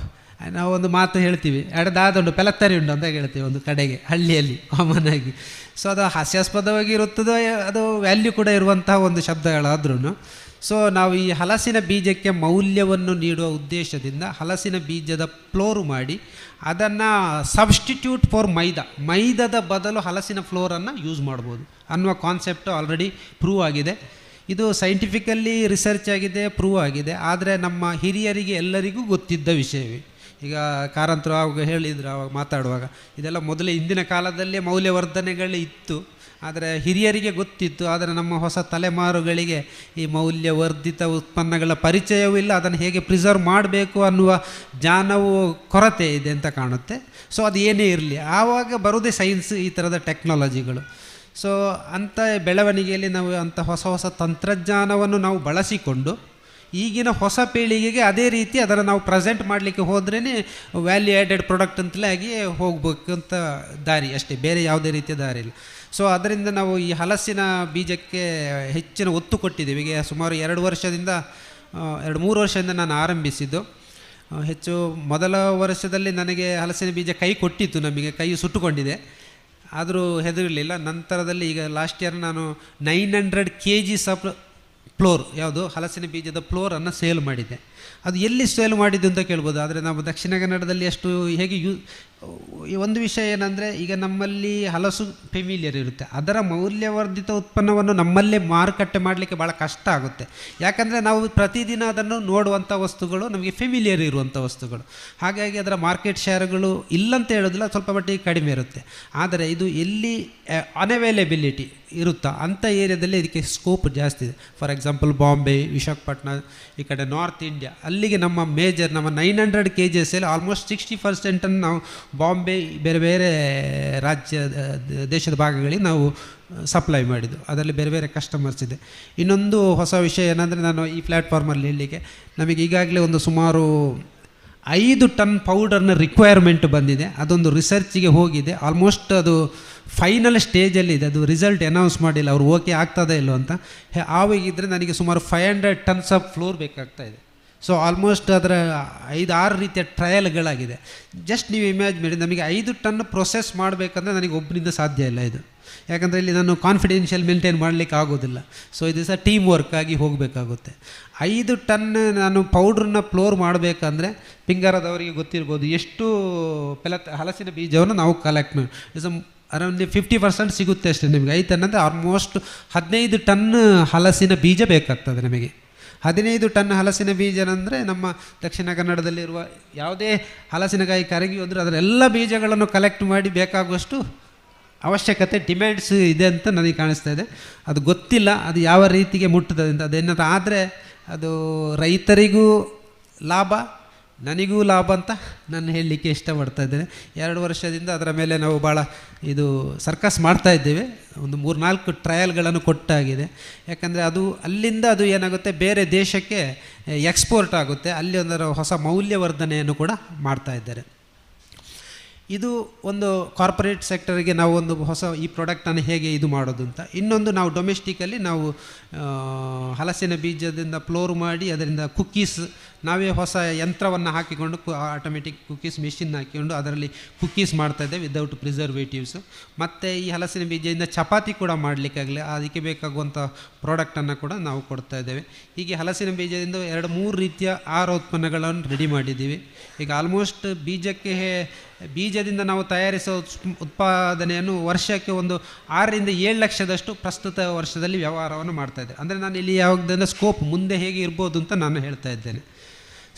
ನಾವೊಂದು ಮಾತು ಹೇಳ್ತೀವಿ, ಎಡದಾದುಂಡು ಪೆಲತ್ತರಿ ಉಂಡು ಅಂತ ಹೇಳ್ತೀವಿ ಒಂದು ಕಡೆಗೆ ಹಳ್ಳಿಯಲ್ಲಿ ಕಾಮನ್ ಆಗಿ. ಸೊ ಅದು ಹಾಸ್ಯಾಸ್ಪದವಾಗಿ ಇರುತ್ತದೋ, ಅದು ವ್ಯಾಲ್ಯೂ ಕೂಡ ಇರುವಂತಹ ಒಂದು ಶಬ್ದಗಳಾದ್ರೂ. ಸೊ ನಾವು ಈ ಹಲಸಿನ ಬೀಜಕ್ಕೆ ಮೌಲ್ಯವನ್ನು ನೀಡುವ ಉದ್ದೇಶದಿಂದ ಹಲಸಿನ ಬೀಜದ ಫ್ಲೋರ್ ಮಾಡಿ ಅದನ್ನು ಸಬ್ಸ್ಟಿಟ್ಯೂಟ್ ಫಾರ್ ಮೈದಾದ ಬದಲು ಹಲಸಿನ ಫ್ಲೋರನ್ನು ಯೂಸ್ ಮಾಡ್ಬೋದು ಅನ್ನುವ ಕಾನ್ಸೆಪ್ಟು ಆಲ್ರೆಡಿ ಪ್ರೂವ್ ಆಗಿದೆ. ಇದು ಸೈಂಟಿಫಿಕಲ್ಲಿ ರಿಸರ್ಚ್ ಆಗಿದೆ, ಪ್ರೂವ್ ಆಗಿದೆ. ಆದರೆ ನಮ್ಮ ಹಿರಿಯರಿಗೆ ಎಲ್ಲರಿಗೂ ಗೊತ್ತಿದ್ದ ವಿಷಯವೇ. ಈಗ ಕಾರಂತರು ಆವಾಗ ಹೇಳಿದರು, ಆವಾಗ ಮಾತಾಡುವಾಗ ಇದೆಲ್ಲ ಮೊದಲೇ ಹಿಂದಿನ ಕಾಲದಲ್ಲೇ ಮೌಲ್ಯವರ್ಧನೆಗಳು ಇತ್ತು, ಆದರೆ ಹಿರಿಯರಿಗೆ ಗೊತ್ತಿತ್ತು. ಆದರೆ ನಮ್ಮ ಹೊಸ ತಲೆಮಾರುಗಳಿಗೆ ಈ ಮೌಲ್ಯವರ್ಧಿತ ಉತ್ಪನ್ನಗಳ ಪರಿಚಯವೂ ಇಲ್ಲ, ಅದನ್ನು ಹೇಗೆ ಪ್ರಿಸರ್ವ್ ಮಾಡಬೇಕು ಅನ್ನುವ ಜ್ಞಾನವು ಕೊರತೆ ಇದೆ ಅಂತ ಕಾಣುತ್ತೆ. ಸೊ ಅದು ಏನೇ ಇರಲಿ, ಆವಾಗ ಬರೋದೇ ಸೈನ್ಸ್, ಈ ಥರದ ಟೆಕ್ನಾಲಜಿಗಳು. ಸೊ ಅಂಥ ಬೆಳವಣಿಗೆಯಲ್ಲಿ ನಾವು ಅಂಥ ಹೊಸ ತಂತ್ರಜ್ಞಾನವನ್ನು ನಾವು ಬಳಸಿಕೊಂಡು ಈಗಿನ ಹೊಸ ಪೀಳಿಗೆಗೆ ಅದೇ ರೀತಿ ಅದನ್ನು ನಾವು ಪ್ರೆಸೆಂಟ್ ಮಾಡಲಿಕ್ಕೆ ಹೋದ್ರೇ ವ್ಯಾಲ್ಯೂ ಆ್ಯಡೆಡ್ ಪ್ರಾಡಕ್ಟ್ ಅಂತಲೇ ಆಗಿ ಹೋಗಬೇಕು ಅಂತ ದಾರಿ ಅಷ್ಟೇ, ಬೇರೆ ಯಾವುದೇ ರೀತಿಯ ದಾರಿ ಇಲ್ಲ. ಸೊ ಅದರಿಂದ ನಾವು ಈ ಹಲಸಿನ ಬೀಜಕ್ಕೆ ಹೆಚ್ಚಿನ ಒತ್ತು ಕೊಟ್ಟಿದ್ದೀವಿ. ಈಗ ಸುಮಾರು 2-3 ವರ್ಷದಿಂದ ನಾನು ಆರಂಭಿಸಿದ್ದು. ಹೆಚ್ಚು ಮೊದಲ ವರ್ಷದಲ್ಲಿ ನನಗೆ ಹಲಸಿನ ಬೀಜ ಕೈ ಕೊಟ್ಟಿತ್ತು, ನಮಗೆ ಕೈ ಸುಟ್ಟುಕೊಂಡಿದೆ, ಆದರೂ ಹೆದರಲಿಲ್ಲ. ನಂತರದಲ್ಲಿ ಈಗ ಲಾಸ್ಟ್ ಇಯರ್ ನಾನು 900 kg ಫ್ಲೋರ್, ಯಾವುದು ಹಲಸಿನ ಬೀಜದ ಫ್ಲೋರನ್ನು ಸೇಲ್ ಮಾಡಿದ್ದೆ. ಅದು ಎಲ್ಲಿ ಸೇಲ್ ಮಾಡಿದ್ದು ಅಂತ ಕೇಳ್ಬೋದು. ಆದರೆ ನಾವು ದಕ್ಷಿಣ ಕನ್ನಡದಲ್ಲಿ ಅಷ್ಟು ಹೇಗೆ ಒಂದು ವಿಷಯ ಏನಂದರೆ, ಈಗ ನಮ್ಮಲ್ಲಿ ಹಲಸು ಫೆಮಿಲಿಯರ್ ಇರುತ್ತೆ, ಅದರ ಮೌಲ್ಯವರ್ಧಿತ ಉತ್ಪನ್ನವನ್ನು ನಮ್ಮಲ್ಲೇ ಮಾರುಕಟ್ಟೆ ಮಾಡಲಿಕ್ಕೆ ಭಾಳ ಕಷ್ಟ ಆಗುತ್ತೆ. ಯಾಕಂದರೆ ನಾವು ಪ್ರತಿದಿನ ಅದನ್ನು ನೋಡುವಂಥ ವಸ್ತುಗಳು ನಮಗೆ ಫೆಮಿಲಿಯರ್ ಇರುವಂಥ ವಸ್ತುಗಳು, ಹಾಗಾಗಿ ಅದರ ಮಾರ್ಕೆಟ್ ಶೇರ್ಗಳು ಇಲ್ಲಂತ ಹೇಳೋದಿಲ್ಲ, ಸ್ವಲ್ಪ ಮಟ್ಟಿಗೆ ಕಡಿಮೆ ಇರುತ್ತೆ. ಆದರೆ ಇದು ಎಲ್ಲಿ ಅನ್ಅವೈಲೇಬಿಲಿಟಿ ಇರುತ್ತಾ ಅಂಥ ಏರಿಯಾದಲ್ಲಿ ಇದಕ್ಕೆ ಸ್ಕೋಪ್ ಜಾಸ್ತಿ ಇದೆ. ಫಾರ್ ಎಕ್ಸಾಂಪಲ್ ಬಾಂಬೆ, ವಿಶಾಖಪಟ್ಟಣ, ಈ ಕಡೆ ನಾರ್ತ್ ಇಂಡಿಯಾ, ಅಲ್ಲಿಗೆ ನಮ್ಮ 900 kg ಆಲ್ಮೋಸ್ಟ್ 60% ನಾವು ಬಾಂಬೆ ಬೇರೆ ಬೇರೆ ದೇಶದ ಭಾಗಗಳಿಗೆ ನಾವು ಸಪ್ಲೈ ಮಾಡಿದ್ದು. ಅದರಲ್ಲಿ ಬೇರೆ ಬೇರೆ ಕಸ್ಟಮರ್ಸ್ ಇದೆ. ಇನ್ನೊಂದು ಹೊಸ ವಿಷಯ ಏನಂದರೆ, ನಾನು ಈ ಪ್ಲ್ಯಾಟ್ಫಾರ್ಮಲ್ಲಿ ಹೇಳಲಿಕ್ಕೆ, ನಮಗೆ ಈಗಾಗಲೇ ಒಂದು ಸುಮಾರು 5 ಟನ್ ಪೌಡರ್ನ ರಿಕ್ವೈರ್ಮೆಂಟ್ ಬಂದಿದೆ. ಅದೊಂದು ರಿಸರ್ಚಿಗೆ ಹೋಗಿದೆ, ಆಲ್ಮೋಸ್ಟ್ ಅದು ಫೈನಲ್ ಸ್ಟೇಜಲ್ಲಿದೆ. ಅದು ರಿಸಲ್ಟ್ ಅನೌನ್ಸ್ ಮಾಡಿಲ್ಲ, ಅವರು ಓಕೆ ಆಗ್ತದೆ ಇಲ್ಲೋ ಅಂತ. ಆವಾಗಿದ್ದರೆ ನನಗೆ ಸುಮಾರು 500 ಟನ್ಸ್ ಆಫ್ ಫ್ಲೋರ್ ಬೇಕಾಗ್ತಾ ಇದೆ. ಸೊ ಆಲ್ಮೋಸ್ಟ್ ಅದರ 5-6 ರೀತಿಯ ಟ್ರಯಲ್ಗಳಾಗಿದೆ. ಜಸ್ಟ್ ನೀವು ಇಮ್ಯಾಜ್ ಮಾಡಿ, ನಮಗೆ 5 ಟನ್ ಪ್ರೊಸೆಸ್ ಮಾಡಬೇಕಂದ್ರೆ ನನಗೆ ಒಬ್ಬರಿಂದ ಸಾಧ್ಯ ಇಲ್ಲ ಇದು, ಯಾಕಂದರೆ ಇಲ್ಲಿ ನಾನು ಕಾನ್ಫಿಡೆನ್ಷಿಯಲ್ ಮೇಂಟೈನ್ ಮಾಡಲಿಕ್ಕೆ ಆಗೋದಿಲ್ಲ. ಸೊ ಇದು ಸಹ ಟೀಮ್ ವರ್ಕ್ ಆಗಿ ಹೋಗಬೇಕಾಗುತ್ತೆ. 5 ಟನ್ ನಾನು ಪೌಡ್ರನ್ನ ಫ್ಲೋರ್ ಮಾಡಬೇಕಂದ್ರೆ ಪಿಂಗಾರದವರಿಗೆ ಗೊತ್ತಿರ್ಬೋದು ಎಷ್ಟು ಹಲಸಿನ ಬೀಜವನ್ನು ನಾವು ಕಲೆಕ್ಟ್ ಮಾಡಿ ಅರೌಂಡ್ 50% ಸಿಗುತ್ತೆ ಅಷ್ಟೇ ನಿಮಗೆ. 5 ಟನ್ ಅಂದರೆ ಆಲ್ಮೋಸ್ಟ್ 15 ಟನ್ ಹಲಸಿನ ಬೀಜ ಬೇಕಾಗ್ತದೆ ನಮಗೆ. 15 ಟನ್ ಹಲಸಿನ ಬೀಜನಂದರೆ ನಮ್ಮ ದಕ್ಷಿಣ ಕನ್ನಡದಲ್ಲಿರುವ ಯಾವುದೇ ಹಲಸಿನಕಾಯಿ ಕರಗಿ ಹೋದರೆ ಅದರ ಎಲ್ಲ ಬೀಜಗಳನ್ನು ಕಲೆಕ್ಟ್ ಮಾಡಿ ಬೇಕಾಗುವಷ್ಟು ಅವಶ್ಯಕತೆ, ಡಿಮ್ಯಾಂಡ್ಸ್ ಇದೆ ಅಂತ ನನಗೆ ಕಾಣಿಸ್ತಾ ಇದೆ. ಅದು ಗೊತ್ತಿಲ್ಲ ಅದು ಯಾವ ರೀತಿಗೆ ಮುಟ್ಟುತ್ತದೆ ಅಂತ. ಅದೇನಾದ್ರು ಆದರೆ ಅದು ರೈತರಿಗೂ ಲಾಭ, ನನಗೂ ಲಾಭ ಅಂತ ನಾನು ಹೇಳಲಿಕ್ಕೆ ಇಷ್ಟಪಡ್ತಾ ಇದ್ದೇನೆ. 2 ವರ್ಷದಿಂದ ಅದರ ಮೇಲೆ ನಾವು ಭಾಳ ಇದು ಸರ್ಕಸ್ ಮಾಡ್ತಾ ಇದ್ದೇವೆ. ಒಂದು 3-4 ಟ್ರಯಲ್ಗಳನ್ನು ಕೊಟ್ಟಾಗಿದೆ. ಯಾಕಂದರೆ ಅದು ಅಲ್ಲಿಂದ ಅದು ಏನಾಗುತ್ತೆ, ಬೇರೆ ದೇಶಕ್ಕೆ ಎಕ್ಸ್ಪೋರ್ಟ್ ಆಗುತ್ತೆ, ಅಲ್ಲಿ ಒಂದರ ಹೊಸ ಮೌಲ್ಯವರ್ಧನೆಯನ್ನು ಕೂಡ ಮಾಡ್ತಾ ಇದ್ದಾರೆ. ಇದು ಒಂದು ಕಾರ್ಪೊರೇಟ್ ಸೆಕ್ಟರಿಗೆ ನಾವು ಒಂದು ಹೊಸ ಈ ಪ್ರಾಡಕ್ಟನ್ನು ಹೇಗೆ ಇದು ಮಾಡೋದು ಅಂತ. ಇನ್ನೊಂದು, ನಾವು ಡೊಮೆಸ್ಟಿಕಲ್ಲಿ ನಾವು ಹಲಸಿನ ಬೀಜದಿಂದ ಫ್ಲೋರ್ ಮಾಡಿ ಅದರಿಂದ ಕುಕ್ಕೀಸ್, ನಾವೇ ಹೊಸ ಯಂತ್ರವನ್ನು ಹಾಕಿಕೊಂಡು ಆಟೋಮೆಟಿಕ್ ಕುಕ್ಕೀಸ್ ಮೆಷಿನ್ ಹಾಕಿಕೊಂಡು ಅದರಲ್ಲಿ ಕುಕ್ಕೀಸ್ ಮಾಡ್ತಾಯಿದ್ದೇವೆ ವಿದೌಟ್ ಪ್ರಿಸರ್ವೇಟಿವ್ಸು. ಮತ್ತು ಈ ಹಲಸಿನ ಬೀಜದಿಂದ ಚಪಾತಿ ಕೂಡ ಮಾಡಲಿಕ್ಕಾಗಲಿ ಅದಕ್ಕೆ ಬೇಕಾಗುವಂಥ ಪ್ರಾಡಕ್ಟನ್ನು ಕೂಡ ನಾವು ಕೊಡ್ತಾ ಇದ್ದೇವೆ. ಹೀಗೆ ಹಲಸಿನ ಬೀಜದಿಂದ 2-3 ರೀತಿಯ ಆಹಾರ ಉತ್ಪನ್ನಗಳನ್ನು ರೆಡಿ ಮಾಡಿದ್ದೀವಿ. ಈಗ ಆಲ್ಮೋಸ್ಟ್ ಬೀಜದಿಂದ ನಾವು ತಯಾರಿಸೋ ಉತ್ಪಾದನೆಯನ್ನು ವರ್ಷಕ್ಕೆ ಒಂದು 6-7 ಲಕ್ಷದಷ್ಟು ಪ್ರಸ್ತುತ ವರ್ಷದಲ್ಲಿ ವ್ಯವಹಾರವನ್ನು ಮಾಡ್ತಾಯಿದ್ದೆ. ಅಂದರೆ ನಾನು ಇಲ್ಲಿ ಯಾವುದನ್ನು ಸ್ಕೋಪ್ ಮುಂದೆ ಹೇಗೆ ಇರ್ಬೋದು ಅಂತ ನಾನು ಹೇಳ್ತಾ ಇದ್ದೇನೆ.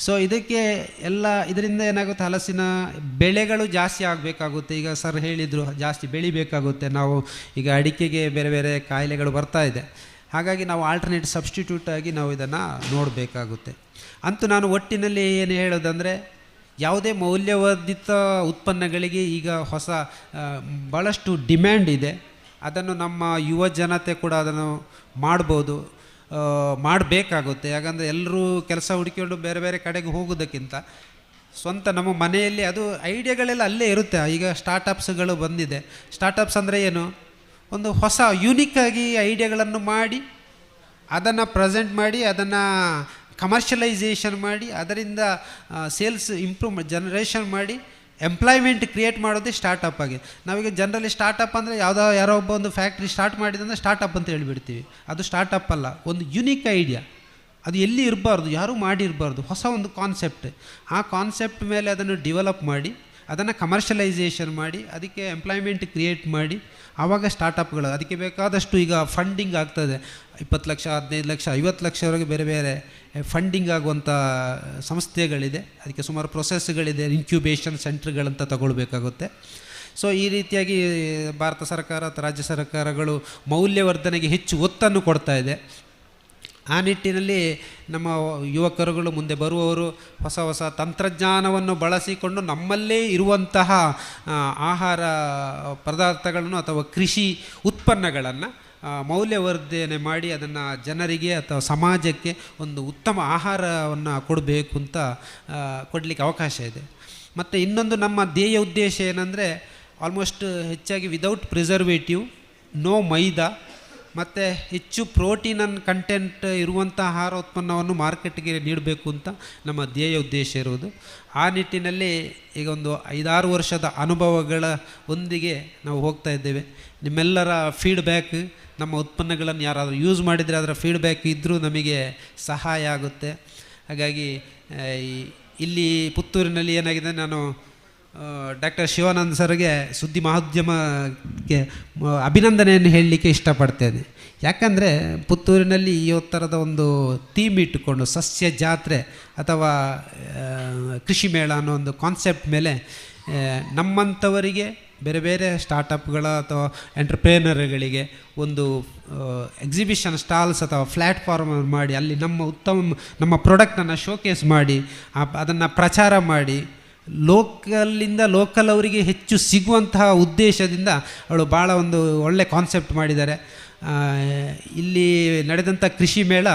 ಸೊ ಇದಕ್ಕೆ ಎಲ್ಲ ಇದರಿಂದ ಏನಾಗುತ್ತೆ, ಹಲಸಿನ ಬೆಳೆಗಳು ಜಾಸ್ತಿ ಆಗಬೇಕಾಗುತ್ತೆ. ಈಗ ಸರ್ ಹೇಳಿದರು ಜಾಸ್ತಿ ಬೆಳಿಬೇಕಾಗುತ್ತೆ. ನಾವು ಈಗ ಅಡಿಕೆಗೆ ಬೇರೆ ಬೇರೆ ಕಾಯಿಲೆಗಳು ಬರ್ತಾ ಇದೆ, ಹಾಗಾಗಿ ನಾವು ಆಲ್ಟರ್ನೇಟ್ ಸಬ್ಸ್ಟಿಟ್ಯೂಟ್ ಆಗಿ ನಾವು ಇದನ್ನು ನೋಡಬೇಕಾಗುತ್ತೆ. ಅಂತೂ ನಾನು ಒಟ್ಟಿನಲ್ಲಿ ಏನು ಹೇಳೋದಂದರೆ, ಯಾವುದೇ ಮೌಲ್ಯವರ್ಧಿತ ಉತ್ಪನ್ನಗಳಿಗೆ ಈಗ ಭಾಳಷ್ಟು ಡಿಮ್ಯಾಂಡ್ ಇದೆ. ಅದನ್ನು ನಮ್ಮ ಯುವ ಜನತೆ ಕೂಡ ಅದನ್ನು ಮಾಡ್ಬೋದು. ಮಾಡಬೇಕಾಗುತ್ತೆ. ಯಾಕಂದರೆ ಎಲ್ಲರೂ ಕೆಲಸ ಹುಡುಕಿಕೊಂಡು ಬೇರೆ ಬೇರೆ ಕಡೆಗೆ ಹೋಗೋದಕ್ಕಿಂತ ಸ್ವಂತ ನಮ್ಮ ಮನೆಯಲ್ಲಿ ಅದು ಐಡಿಯಾಗಳೆಲ್ಲ ಅಲ್ಲೇ ಇರುತ್ತೆ. ಈಗ ಸ್ಟಾರ್ಟಪ್ಸ್ಗಳು ಬಂದಿದೆ. ಸ್ಟಾರ್ಟಪ್ಸ್ ಅಂದರೆ ಏನು, ಒಂದು ಹೊಸ ಯುನಿಕ್ಕಾಗಿ ಐಡಿಯಾಗಳನ್ನು ಮಾಡಿ ಅದನ್ನು ಪ್ರೆಸೆಂಟ್ ಮಾಡಿ ಅದನ್ನು ಕಮರ್ಷಿಯಲೈಸೇಷನ್ ಮಾಡಿ ಅದರಿಂದ ಸೇಲ್ಸ್ ಜನರೇಷನ್ ಮಾಡಿ ಎಂಪ್ಲಾಯ್ಮೆಂಟ್ ಕ್ರಿಯೇಟ್ ಮಾಡೋದೇ ಸ್ಟಾರ್ಟಪ್ ಆಗಿ. ನಾವೀಗ ಜನರಲಿ ಸ್ಟಾರ್ಟಪ್ ಅಂದರೆ ಯಾರೋ ಒಬ್ಬ ಒಂದು ಫ್ಯಾಕ್ಟ್ರಿ ಸ್ಟಾರ್ಟ್ ಮಾಡಿದಂದರೆ ಸ್ಟಾರ್ಟಪ್ ಅಂತ ಹೇಳಿಬಿಡ್ತೀವಿ. ಅದು ಸ್ಟಾರ್ಟಪ್ ಅಲ್ಲ, ಒಂದು ಯುನಿಕ್ ಐಡಿಯಾ. ಅದು ಎಲ್ಲಿ ಇರಬಾರ್ದು, ಯಾರೂ ಮಾಡಿರಬಾರ್ದು, ಹೊಸ ಒಂದು ಕಾನ್ಸೆಪ್ಟ್. ಆ ಕಾನ್ಸೆಪ್ಟ್ ಮೇಲೆ ಅದನ್ನು ಡೆವಲಪ್ ಮಾಡಿ ಅದನ್ನು ಕಮರ್ಷಿಯಲೈಸೇಷನ್ ಮಾಡಿ ಅದಕ್ಕೆ ಎಂಪ್ಲಾಯ್ಮೆಂಟ್ ಕ್ರಿಯೇಟ್ ಮಾಡಿ ಆವಾಗ ಸ್ಟಾರ್ಟಪ್ಗಳು. ಅದಕ್ಕೆ ಬೇಕಾದಷ್ಟು ಈಗ ಫಂಡಿಂಗ್ ಆಗ್ತದೆ. 20 ಲಕ್ಷ 15 ಲಕ್ಷ 50 ಲಕ್ಷವರೆಗೆ ಬೇರೆ ಬೇರೆ ಫಂಡಿಂಗ್ ಆಗುವಂಥ ಸಂಸ್ಥೆಗಳಿದೆ. ಅದಕ್ಕೆ ಸುಮಾರು ಪ್ರೊಸೆಸ್ಗಳಿದೆ, ಇನ್ಕ್ಯುಬೇಷನ್ ಸೆಂಟ್ರ್ಗಳಂತ ತಗೊಳ್ಬೇಕಾಗುತ್ತೆ. ಸೊ ಈ ರೀತಿಯಾಗಿ ಭಾರತ ಸರ್ಕಾರ ಅಥವಾ ರಾಜ್ಯ ಸರ್ಕಾರಗಳು ಮೌಲ್ಯವರ್ಧನೆಗೆ ಹೆಚ್ಚು ಒತ್ತನ್ನು ಕೊಡ್ತಾ ಇದೆ. ಆ ನಿಟ್ಟಿನಲ್ಲಿ ನಮ್ಮ ಯುವಕರುಗಳು ಮುಂದೆ ಬರುವವರು ಹೊಸ ಹೊಸ ತಂತ್ರಜ್ಞಾನವನ್ನು ಬಳಸಿಕೊಂಡು ನಮ್ಮಲ್ಲೇ ಇರುವಂತಹ ಆಹಾರ ಪದಾರ್ಥಗಳನ್ನು ಅಥವಾ ಕೃಷಿ ಉತ್ಪನ್ನಗಳನ್ನು ಮೌಲ್ಯವರ್ಧನೆ ಮಾಡಿ ಅದನ್ನು ಜನರಿಗೆ ಅಥವಾ ಸಮಾಜಕ್ಕೆ ಒಂದು ಉತ್ತಮ ಆಹಾರವನ್ನು ಕೊಡಬೇಕು ಅಂತ ಕೊಡಲಿಕ್ಕೆ ಅವಕಾಶ ಇದೆ. ಮತ್ತು ಇನ್ನೊಂದು ನಮ್ಮ ಧ್ಯೇಯ ಉದ್ದೇಶ ಏನಂದರೆ ಆಲ್ಮೋಸ್ಟ್ ಹೆಚ್ಚಾಗಿ ವಿದೌಟ್ ಪ್ರಿಸರ್ವೇಟಿವ್, ನೋ ಮೈದಾ ಮತ್ತು ಹೆಚ್ಚು ಪ್ರೋಟೀನ್ ಅಂಡ್ ಕಂಟೆಂಟ್ ಇರುವಂಥ ಆಹಾರ ಉತ್ಪನ್ನವನ್ನು ಮಾರ್ಕೆಟ್ಗೆ ನೀಡಬೇಕು ಅಂತ ನಮ್ಮ ಧ್ಯೇಯ ಉದ್ದೇಶ ಇರುವುದು. ಆ ನಿಟ್ಟಿನಲ್ಲಿ ಈಗ ಒಂದು 5-6 ವರ್ಷದ ಅನುಭವಗಳ ಒಂದಿಗೆ ನಾವು ಹೋಗ್ತಾ ಇದ್ದೇವೆ. ನಿಮ್ಮೆಲ್ಲರ ಫೀಡ್ಬ್ಯಾಕ್, ನಮ್ಮ ಉತ್ಪನ್ನಗಳನ್ನು ಯಾರಾದರೂ ಯೂಸ್ ಮಾಡಿದರೆ ಅದರ ಫೀಡ್ಬ್ಯಾಕ್ ಇದ್ದರೂ ನಮಗೆ ಸಹಾಯ ಆಗುತ್ತೆ. ಹಾಗಾಗಿ ಇಲ್ಲಿ ಪುತ್ತೂರಿನಲ್ಲಿ ಏನಾಗಿದೆ, ನಾನು ಡಾಕ್ಟರ್ ಶಿವಾನಂದ ಸರ್ಗೆ ಸುದ್ದಿ ಮಾಧ್ಯಮಕ್ಕೆ ಅಭಿನಂದನೆಯನ್ನು ಹೇಳಲಿಕ್ಕೆ ಇಷ್ಟಪಡ್ತೇನೆ. ಯಾಕಂದರೆ ಪುತ್ತೂರಿನಲ್ಲಿ ಈ ಥರದ ಒಂದು ಥೀಮ್ ಇಟ್ಟುಕೊಂಡು ಸಸ್ಯ ಜಾತ್ರೆ ಅಥವಾ ಕೃಷಿ ಮೇಳ ಅನ್ನೋ ಒಂದು ಕಾನ್ಸೆಪ್ಟ್ ಮೇಲೆ ನಮ್ಮಂಥವರಿಗೆ ಬೇರೆ ಬೇರೆ ಸ್ಟಾರ್ಟಪ್ಗಳ ಅಥವಾ ಎಂಟರ್ಪ್ರೇನರ್ಗಳಿಗೆ ಒಂದು ಎಕ್ಸಿಬಿಷನ್ ಸ್ಟಾಲ್ಸ್ ಅಥವಾ ಪ್ಲ್ಯಾಟ್ಫಾರ್ಮ್ ಮಾಡಿ ಅಲ್ಲಿ ನಮ್ಮ ಪ್ರಾಡಕ್ಟನ್ನು ಶೋಕೇಸ್ ಮಾಡಿ ಅದನ್ನು ಪ್ರಚಾರ ಮಾಡಿ ಲೋಕಲ್ ಅವರಿಗೆ ಹೆಚ್ಚು ಸಿಗುವಂತಹ ಉದ್ದೇಶದಿಂದ ಅವಳು ಭಾಳ ಒಂದು ಒಳ್ಳೆ ಕಾನ್ಸೆಪ್ಟ್ ಮಾಡಿದ್ದಾರೆ. ಇಲ್ಲಿ ನಡೆದಂಥ ಕೃಷಿ ಮೇಳ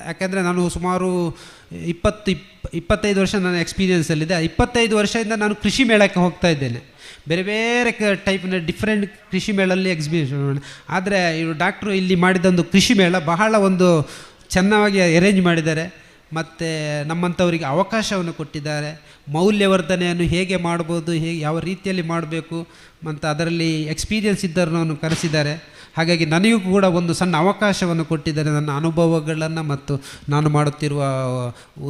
ಯಾಕೆಂದರೆ ನಾನು ಸುಮಾರು 25 ವರ್ಷ ನನ್ನ ಎಕ್ಸ್ಪೀರಿಯೆನ್ಸಲ್ಲಿದೆ. 25 ವರ್ಷದಿಂದ ನಾನು ಕೃಷಿ ಮೇಳಕ್ಕೆ ಹೋಗ್ತಾ ಇದ್ದೇನೆ. ಬೇರೆ ಬೇರೆ ಟೈಪಿನ ಡಿಫ್ರೆಂಟ್ ಕೃಷಿ ಮೇಳಲ್ಲಿ ಎಕ್ಸಿಬಿಷನ್. ಆದರೆ ಇವರು ಡಾಕ್ಟ್ರು ಇಲ್ಲಿ ಮಾಡಿದಂದು ಕೃಷಿ ಮೇಳ ಬಹಳ ಒಂದು ಚೆನ್ನಾಗಿ ಅರೇಂಜ್ ಮಾಡಿದ್ದಾರೆ. ಮತ್ತು ನಮ್ಮಂಥವರಿಗೆ ಅವಕಾಶವನ್ನು ಕೊಟ್ಟಿದ್ದಾರೆ. ಮೌಲ್ಯವರ್ಧನೆಯನ್ನು ಹೇಗೆ ಮಾಡ್ಬೋದು, ಯಾವ ರೀತಿಯಲ್ಲಿ ಮಾಡಬೇಕು ಮತ್ತು ಅದರಲ್ಲಿ ಎಕ್ಸ್ಪೀರಿಯೆನ್ಸ್ ಇದ್ದರನ್ನು ಕರೆಸಿದ್ದಾರೆ. ಹಾಗಾಗಿ ನನಗೂ ಕೂಡ ಒಂದು ಸಣ್ಣ ಅವಕಾಶವನ್ನು ಕೊಟ್ಟಿದ್ದಾರೆ. ನನ್ನ ಅನುಭವಗಳನ್ನು ಮತ್ತು ನಾನು ಮಾಡುತ್ತಿರುವ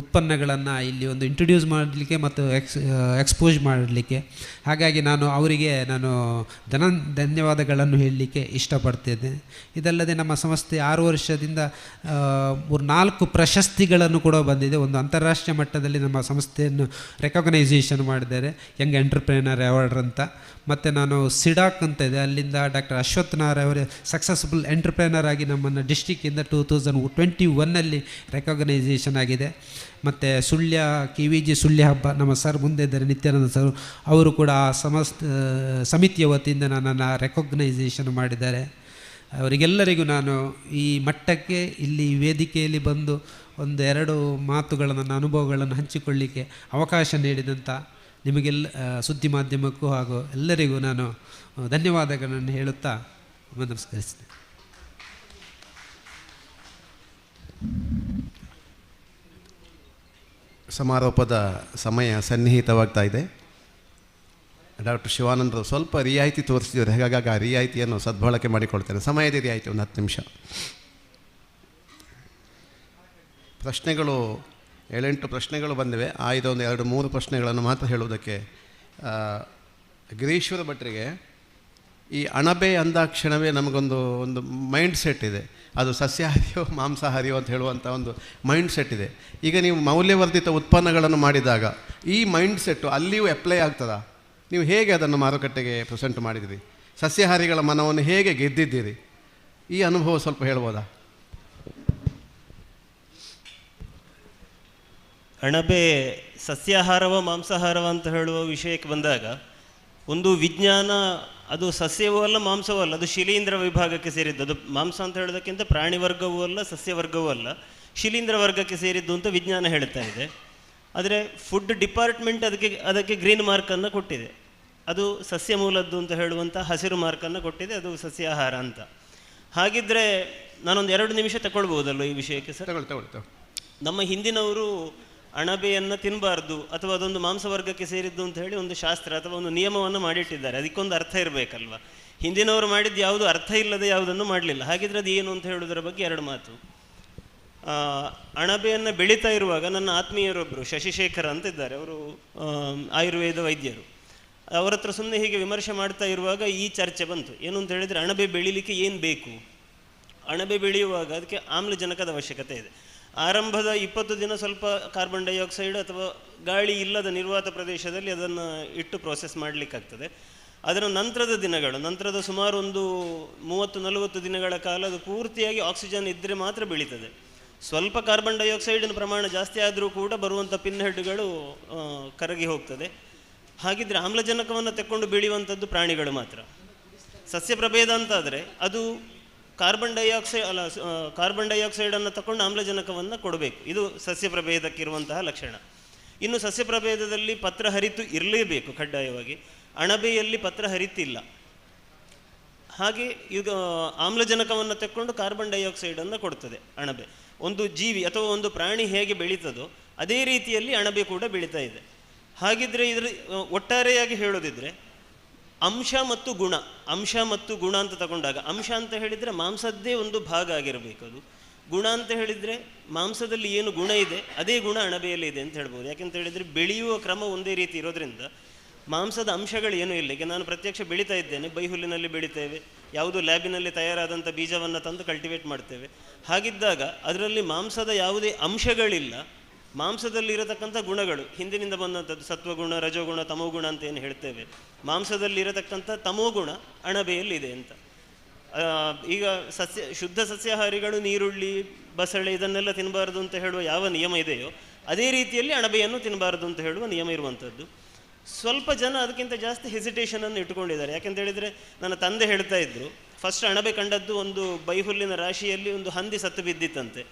ಉತ್ಪನ್ನಗಳನ್ನು ಇಲ್ಲಿ ಒಂದು ಇಂಟ್ರೊಡ್ಯೂಸ್ ಮಾಡಲಿಕ್ಕೆ ಮತ್ತು ಎಕ್ಸ್ಪೋಸ್ ಮಾಡಲಿಕ್ಕೆ. ಹಾಗಾಗಿ ನಾನು ಅವರಿಗೆ ಧನ್ಯವಾದಗಳನ್ನು ಹೇಳಲಿಕ್ಕೆ ಇಷ್ಟಪಡ್ತಿದ್ದೆ. ಇದಲ್ಲದೆ ನಮ್ಮ ಸಂಸ್ಥೆ 6 ವರ್ಷದಿಂದ 4 ಪ್ರಶಸ್ತಿಗಳನ್ನು ಕೂಡ ಬಂದಿದೆ. ಒಂದು ಅಂತಾರಾಷ್ಟ್ರೀಯ ಮಟ್ಟದಲ್ಲಿ ನಮ್ಮ ಸಂಸ್ಥೆಯನ್ನು ರೆಕಗ್ನೈಸೇಷನ್ ಮಾಡಿದ್ದಾರೆ, ಯಂಗ್ ಎಂಟರ್ಪ್ರೇನರ್ ಅವಾರ್ಡ್ ಅಂತ. ಮತ್ತು ನಾನು ಸಿಡಾಕ್ ಅಂತ ಇದೆ, ಅಲ್ಲಿಂದ ಡಾಕ್ಟರ್ ಅಶ್ವಥ್ ನಾರಾಯಣ್ ಅವರ ಸಕ್ಸಸ್ಫುಲ್ ಎಂಟರ್ಪ್ರೇನರ್ ಆಗಿ ನಮ್ಮನ್ನು ಡಿಸ್ಟಿಕ್ಕಿಂದ 2021ನಲ್ಲಿ ರೆಕಗ್ನೈಸೇಷನ್ ಆಗಿದೆ. ಮತ್ತು ಸುಳ್ಯ KVG ಸುಳ್ಯ ಹಬ್ಬ ನಮ್ಮ ಸರ್ ಮುಂದೆ ಇದ್ದಾರೆ, ನಿತ್ಯಾನಂದ ಸರ್, ಅವರು ಕೂಡ ಆ ಸಮಿತಿಯ ವತಿಯಿಂದ ನನ್ನನ್ನು ರೆಕಗ್ನೈಸೇಷನ್ ಮಾಡಿದ್ದಾರೆ. ಅವರಿಗೆಲ್ಲರಿಗೂ ನಾನು ಈ ಮಟ್ಟಕ್ಕೆ ಇಲ್ಲಿ ವೇದಿಕೆಯಲ್ಲಿ ಬಂದು 1-2 ಮಾತುಗಳನ್ನು, ನನ್ನ ಅನುಭವಗಳನ್ನು ಹಂಚಿಕೊಳ್ಳಿಕ್ಕೆ ಅವಕಾಶ ನೀಡಿದಂಥ ನಿಮಗೆಲ್ಲ ಸುದ್ದಿ ಮಾಧ್ಯಮಕ್ಕೂ ಹಾಗೂ ಎಲ್ಲರಿಗೂ ನಾನು ಧನ್ಯವಾದಗಳನ್ನು ಹೇಳುತ್ತಾ ನಮಸ್ಕರಿಸ್ತೇನೆ. ಸಮಾರೋಪದ ಸಮಯ ಸನ್ನಿಹಿತವಾಗ್ತಾ ಇದೆ. ಡಾಕ್ಟರ್ ಶಿವಾನಂದರು ಸ್ವಲ್ಪ ರಿಯಾಯಿತಿ ತೋರಿಸಿದ್ದಾರೆ, ಹಾಗಾಗಿ ಆ ರಿಯಾಯಿತಿಯನ್ನು ಸದ್ಬಳಕೆ ಮಾಡಿಕೊಳ್ತೇನೆ. ಸಮಯದ ರಿಯಾಯಿತಿ 1 10 ನಿಮಿಷ. ಪ್ರಶ್ನೆಗಳು 7-8 ಪ್ರಶ್ನೆಗಳು ಬಂದಿವೆ. ಒಂದು 2-3 ಪ್ರಶ್ನೆಗಳನ್ನು ಮಾತ್ರ ಹೇಳುವುದಕ್ಕೆ. ಗಿರೀಶ್ವರ ಭಟ್ರಿಗೆ ಈ ಅಣಬೆ ಅಂದಾಕ್ಷಣವೇ ನಮಗೊಂದು ಮೈಂಡ್ ಸೆಟ್ ಇದೆ, ಅದು ಸಸ್ಯಾಹಾರಿಯೋ ಮಾಂಸಾಹಾರಿಯೋ ಅಂತ ಹೇಳುವಂಥ ಒಂದು ಮೈಂಡ್ ಸೆಟ್ ಇದೆ. ಈಗ ನೀವು ಮೌಲ್ಯವರ್ಧಿತ ಉತ್ಪನ್ನಗಳನ್ನು ಮಾಡಿದಾಗ ಈ ಮೈಂಡ್ ಸೆಟ್ಟು ಅಲ್ಲಿಯೂ ಅಪ್ಲೈ ಆಗ್ತದಾ? ನೀವು ಹೇಗೆ ಅದನ್ನು ಮಾರುಕಟ್ಟೆಗೆ ಪ್ರೆಸೆಂಟ್ ಮಾಡಿದಿರಿ? ಸಸ್ಯಾಹಾರಿಗಳ ಮನವನ್ನು ಹೇಗೆ ಗೆದ್ದಿದ್ದೀರಿ? ಈ ಅನುಭವ ಸ್ವಲ್ಪ ಹೇಳ್ಬೋದಾ? ಅಣಬೆ ಸಸ್ಯಾಹಾರವ ಮಾಂಸಾಹಾರವ ಅಂತ ಹೇಳುವ ವಿಷಯಕ್ಕೆ ಬಂದಾಗ ಒಂದು ವಿಜ್ಞಾನ ಅದು ಸಸ್ಯವೂ ಅಲ್ಲ ಮಾಂಸವೂ ಅಲ್ಲ, ಅದು ಶಿಲೀಂಧ್ರ ವಿಭಾಗಕ್ಕೆ ಸೇರಿದ್ದು. ಅದು ಮಾಂಸ ಅಂತ ಹೇಳೋದಕ್ಕಿಂತ ಪ್ರಾಣಿ ವರ್ಗವೂ ಅಲ್ಲ ಸಸ್ಯವರ್ಗವೂ ಅಲ್ಲ, ಶಿಲೀಂಧ್ರ ವರ್ಗಕ್ಕೆ ಸೇರಿದ್ದು ಅಂತ ವಿಜ್ಞಾನ ಹೇಳ್ತಾ ಇದೆ. ಆದರೆ ಫುಡ್ ಡಿಪಾರ್ಟ್ಮೆಂಟ್ ಅದಕ್ಕೆ ಗ್ರೀನ್ ಮಾರ್ಕನ್ನು ಕೊಟ್ಟಿದೆ. ಅದು ಸಸ್ಯ ಮೂಲದ್ದು ಅಂತ ಹೇಳುವಂಥ ಹಸಿರು ಮಾರ್ಕನ್ನು ಕೊಟ್ಟಿದೆ, ಅದು ಸಸ್ಯಾಹಾರ ಅಂತ. ಹಾಗಿದ್ದರೆ ನಾನೊಂದು 2 ನಿಮಿಷ ತಗೊಳ್ಬೋದಲ್ವ ಈ ವಿಷಯಕ್ಕೆ ಸರ್? ತಗೊಳ್ತಾ. ನಮ್ಮ ಹಿಂದಿನವರು ಅಣಬೆಯನ್ನು ತಿನ್ನಬಾರ್ದು ಅಥವಾ ಅದೊಂದು ಮಾಂಸವರ್ಗಕ್ಕೆ ಸೇರಿದ್ದು ಅಂತ ಹೇಳಿ ಒಂದು ಶಾಸ್ತ್ರ ಅಥವಾ ಒಂದು ನಿಯಮವನ್ನು ಮಾಡಿಟ್ಟಿದ್ದಾರೆ. ಅದಕ್ಕೊಂದು ಅರ್ಥ ಇರಬೇಕಲ್ವ. ಹಿಂದಿನವರು ಮಾಡಿದ್ದು ಯಾವುದು ಅರ್ಥ ಇಲ್ಲದೆ ಯಾವುದನ್ನು ಮಾಡಲಿಲ್ಲ. ಹಾಗಿದ್ರೆ ಅದು ಏನು ಅಂತ ಹೇಳೋದರ ಬಗ್ಗೆ 2 ಮಾತು. ಅಣಬೆಯನ್ನು ಬೆಳೀತಾ ಇರುವಾಗ ನನ್ನ ಆತ್ಮೀಯರೊಬ್ಬರು ಶಶಿಶೇಖರ ಅಂತ ಇದ್ದಾರೆ, ಅವರು ಆಯುರ್ವೇದ ವೈದ್ಯರು. ಅವರ ಹತ್ರ ಸುಮ್ಮನೆ ಹೀಗೆ ವಿಮರ್ಶೆ ಮಾಡ್ತಾ ಇರುವಾಗ ಈ ಚರ್ಚೆ ಬಂತು. ಏನು ಅಂತ ಹೇಳಿದರೆ, ಅಣಬೆ ಬೆಳೀಲಿಕ್ಕೆ ಏನು ಬೇಕು? ಅಣಬೆ ಬೆಳೆಯುವಾಗ ಅದಕ್ಕೆ ಆಮ್ಲಜನಕದ ಅವಶ್ಯಕತೆ ಇದೆ. ಆರಂಭದ 20 ದಿನ ಸ್ವಲ್ಪ ಕಾರ್ಬನ್ ಡೈಆಕ್ಸೈಡ್ ಅಥವಾ ಗಾಳಿ ಇಲ್ಲದ ನಿರ್ವಾತ ಪ್ರದೇಶದಲ್ಲಿ ಅದನ್ನು ಇಟ್ಟು ಪ್ರೋಸೆಸ್ ಮಾಡಲಿಕ್ಕಾಗ್ತದೆ. ಅದರ ನಂತರದ ದಿನಗಳು, ನಂತರದ ಸುಮಾರು ಒಂದು 30-40 ದಿನಗಳ ಕಾಲ ಅದು ಪೂರ್ತಿಯಾಗಿ ಆಕ್ಸಿಜನ್ ಇದ್ದರೆ ಮಾತ್ರ ಬೆಳೀತದೆ. ಸ್ವಲ್ಪ ಕಾರ್ಬನ್ ಡೈಆಕ್ಸೈಡಿನ ಪ್ರಮಾಣ ಜಾಸ್ತಿ ಆದರೂ ಕೂಡ ಬರುವಂಥ ಪಿನ್ಹೆಡ್ಗಳು ಕರಗಿ ಹೋಗ್ತದೆ. ಹಾಗಿದ್ರೆ ಆಮ್ಲಜನಕವನ್ನು ತೆಕ್ಕೊಂಡು ಬೆಳೆಯುವಂಥದ್ದು ಪ್ರಾಣಿಗಳು ಮಾತ್ರ. ಸಸ್ಯ ಪ್ರಭೇದ ಅಂತಾದರೆ ಅದು ಕಾರ್ಬನ್ ಡೈಆಕ್ಸೈಡನ್ನು ತಗೊಂಡು ಆಮ್ಲಜನಕವನ್ನು ಕೊಡಬೇಕು. ಇದು ಸಸ್ಯ ಪ್ರಭೇದಕ್ಕಿರುವಂತಹ ಲಕ್ಷಣ. ಇನ್ನು ಸಸ್ಯ ಪ್ರಭೇದದಲ್ಲಿ ಪತ್ರ ಹರಿತು ಇರಲೇಬೇಕು ಕಡ್ಡಾಯವಾಗಿ. ಅಣಬೆಯಲ್ಲಿ ಪತ್ರ ಹರಿತಿಲ್ಲ. ಹಾಗೆ ಈಗ ಆಮ್ಲಜನಕವನ್ನು ತೆಕ್ಕೊಂಡು ಕಾರ್ಬನ್ ಡೈಆಕ್ಸೈಡನ್ನು ಕೊಡ್ತದೆ ಅಣಬೆ. ಒಂದು ಜೀವಿ ಅಥವಾ ಒಂದು ಪ್ರಾಣಿ ಹೇಗೆ ಬೆಳೀತದೋ ಅದೇ ರೀತಿಯಲ್ಲಿ ಅಣಬೆ ಕೂಡ ಬೆಳೀತಾ ಇದೆ. ಹಾಗಿದ್ರೆ ಇದರ ಒಟ್ಟಾರೆಯಾಗಿ ಹೇಳೋದಿದ್ರೆ ಅಂಶ ಮತ್ತು ಗುಣ ಅಂತ ತಗೊಂಡಾಗ, ಅಂಶ ಅಂತ ಹೇಳಿದರೆ ಮಾಂಸದ್ದೇ ಒಂದು ಭಾಗ ಆಗಿರಬೇಕು ಅದು. ಗುಣ ಅಂತ ಹೇಳಿದರೆ ಮಾಂಸದಲ್ಲಿ ಏನು ಗುಣ ಇದೆ ಅದೇ ಗುಣ ಅಣಬೆಯಲ್ಲಿ ಇದೆ ಅಂತ ಹೇಳ್ಬೋದು. ಯಾಕೆಂತ ಹೇಳಿದರೆ ಬೆಳೆಯುವ ಕ್ರಮ ಒಂದೇ ರೀತಿ ಇರೋದ್ರಿಂದ ಮಾಂಸದ ಅಂಶಗಳು ಏನೂ ಇಲ್ಲ. ಈಗ ನಾನು ಪ್ರತ್ಯಕ್ಷ ಬೆಳೀತಾ ಇದ್ದೇನೆ, ಬೈಹುಲ್ಲಿನಲ್ಲಿ ಬೆಳಿತೇವೆ, ಯಾವುದು ಲ್ಯಾಬಿನಲ್ಲಿ ತಯಾರಾದಂಥ ಬೀಜವನ್ನು ತಂದು ಕಲ್ಟಿವೇಟ್ ಮಾಡ್ತೇವೆ. ಹಾಗಿದ್ದಾಗ ಅದರಲ್ಲಿ ಮಾಂಸದ ಯಾವುದೇ ಅಂಶಗಳಿಲ್ಲ, ಮಾಂಸದಲ್ಲಿ ಇರತಕ್ಕಂಥ ಗುಣಗಳು ಹಿಂದಿನಿಂದ ಬಂದಂಥದ್ದು ಸತ್ವಗುಣ, ರಜೋಗುಣ, ತಮೋಗುಣ ಅಂತ ಏನು ಹೇಳ್ತೇವೆ, ಮಾಂಸದಲ್ಲಿ ಇರತಕ್ಕಂಥ ತಮೋಗುಣ ಅಣಬೆಯಲ್ಲಿ ಇದೆ ಅಂತ. ಈಗ ಶುದ್ಧ ಸಸ್ಯಾಹಾರಿಗಳು ನೀರುಳ್ಳಿ, ಬಸಳೆ ಇದನ್ನೆಲ್ಲ ತಿನ್ನಬಾರ್ದು ಅಂತ ಹೇಳುವ ಯಾವ ನಿಯಮ ಇದೆಯೋ ಅದೇ ರೀತಿಯಲ್ಲಿ ಅಣಬೆಯನ್ನು ತಿನ್ನಬಾರ್ದು ಅಂತ ಹೇಳುವ ನಿಯಮ ಇರುವಂಥದ್ದು. ಸ್ವಲ್ಪ ಜನ ಅದಕ್ಕಿಂತ ಜಾಸ್ತಿ ಹೆಸಿಟೇಷನನ್ನು ಇಟ್ಕೊಂಡಿದ್ದಾರೆ. ಯಾಕೆಂತ ಹೇಳಿದರೆ ನನ್ನ ತಂದೆ ಹೇಳ್ತಾ ಇದ್ದರು, ಫಸ್ಟ್ ಅಣಬೆ ಕಂಡದ್ದು ಒಂದು ಬೈಹುಲ್ಲಿನ ರಾಶಿಯಲ್ಲಿ ಒಂದು ಹಂದಿ ಸತ್ತು ಬಿದ್ದಿತ್ತಂತೆ.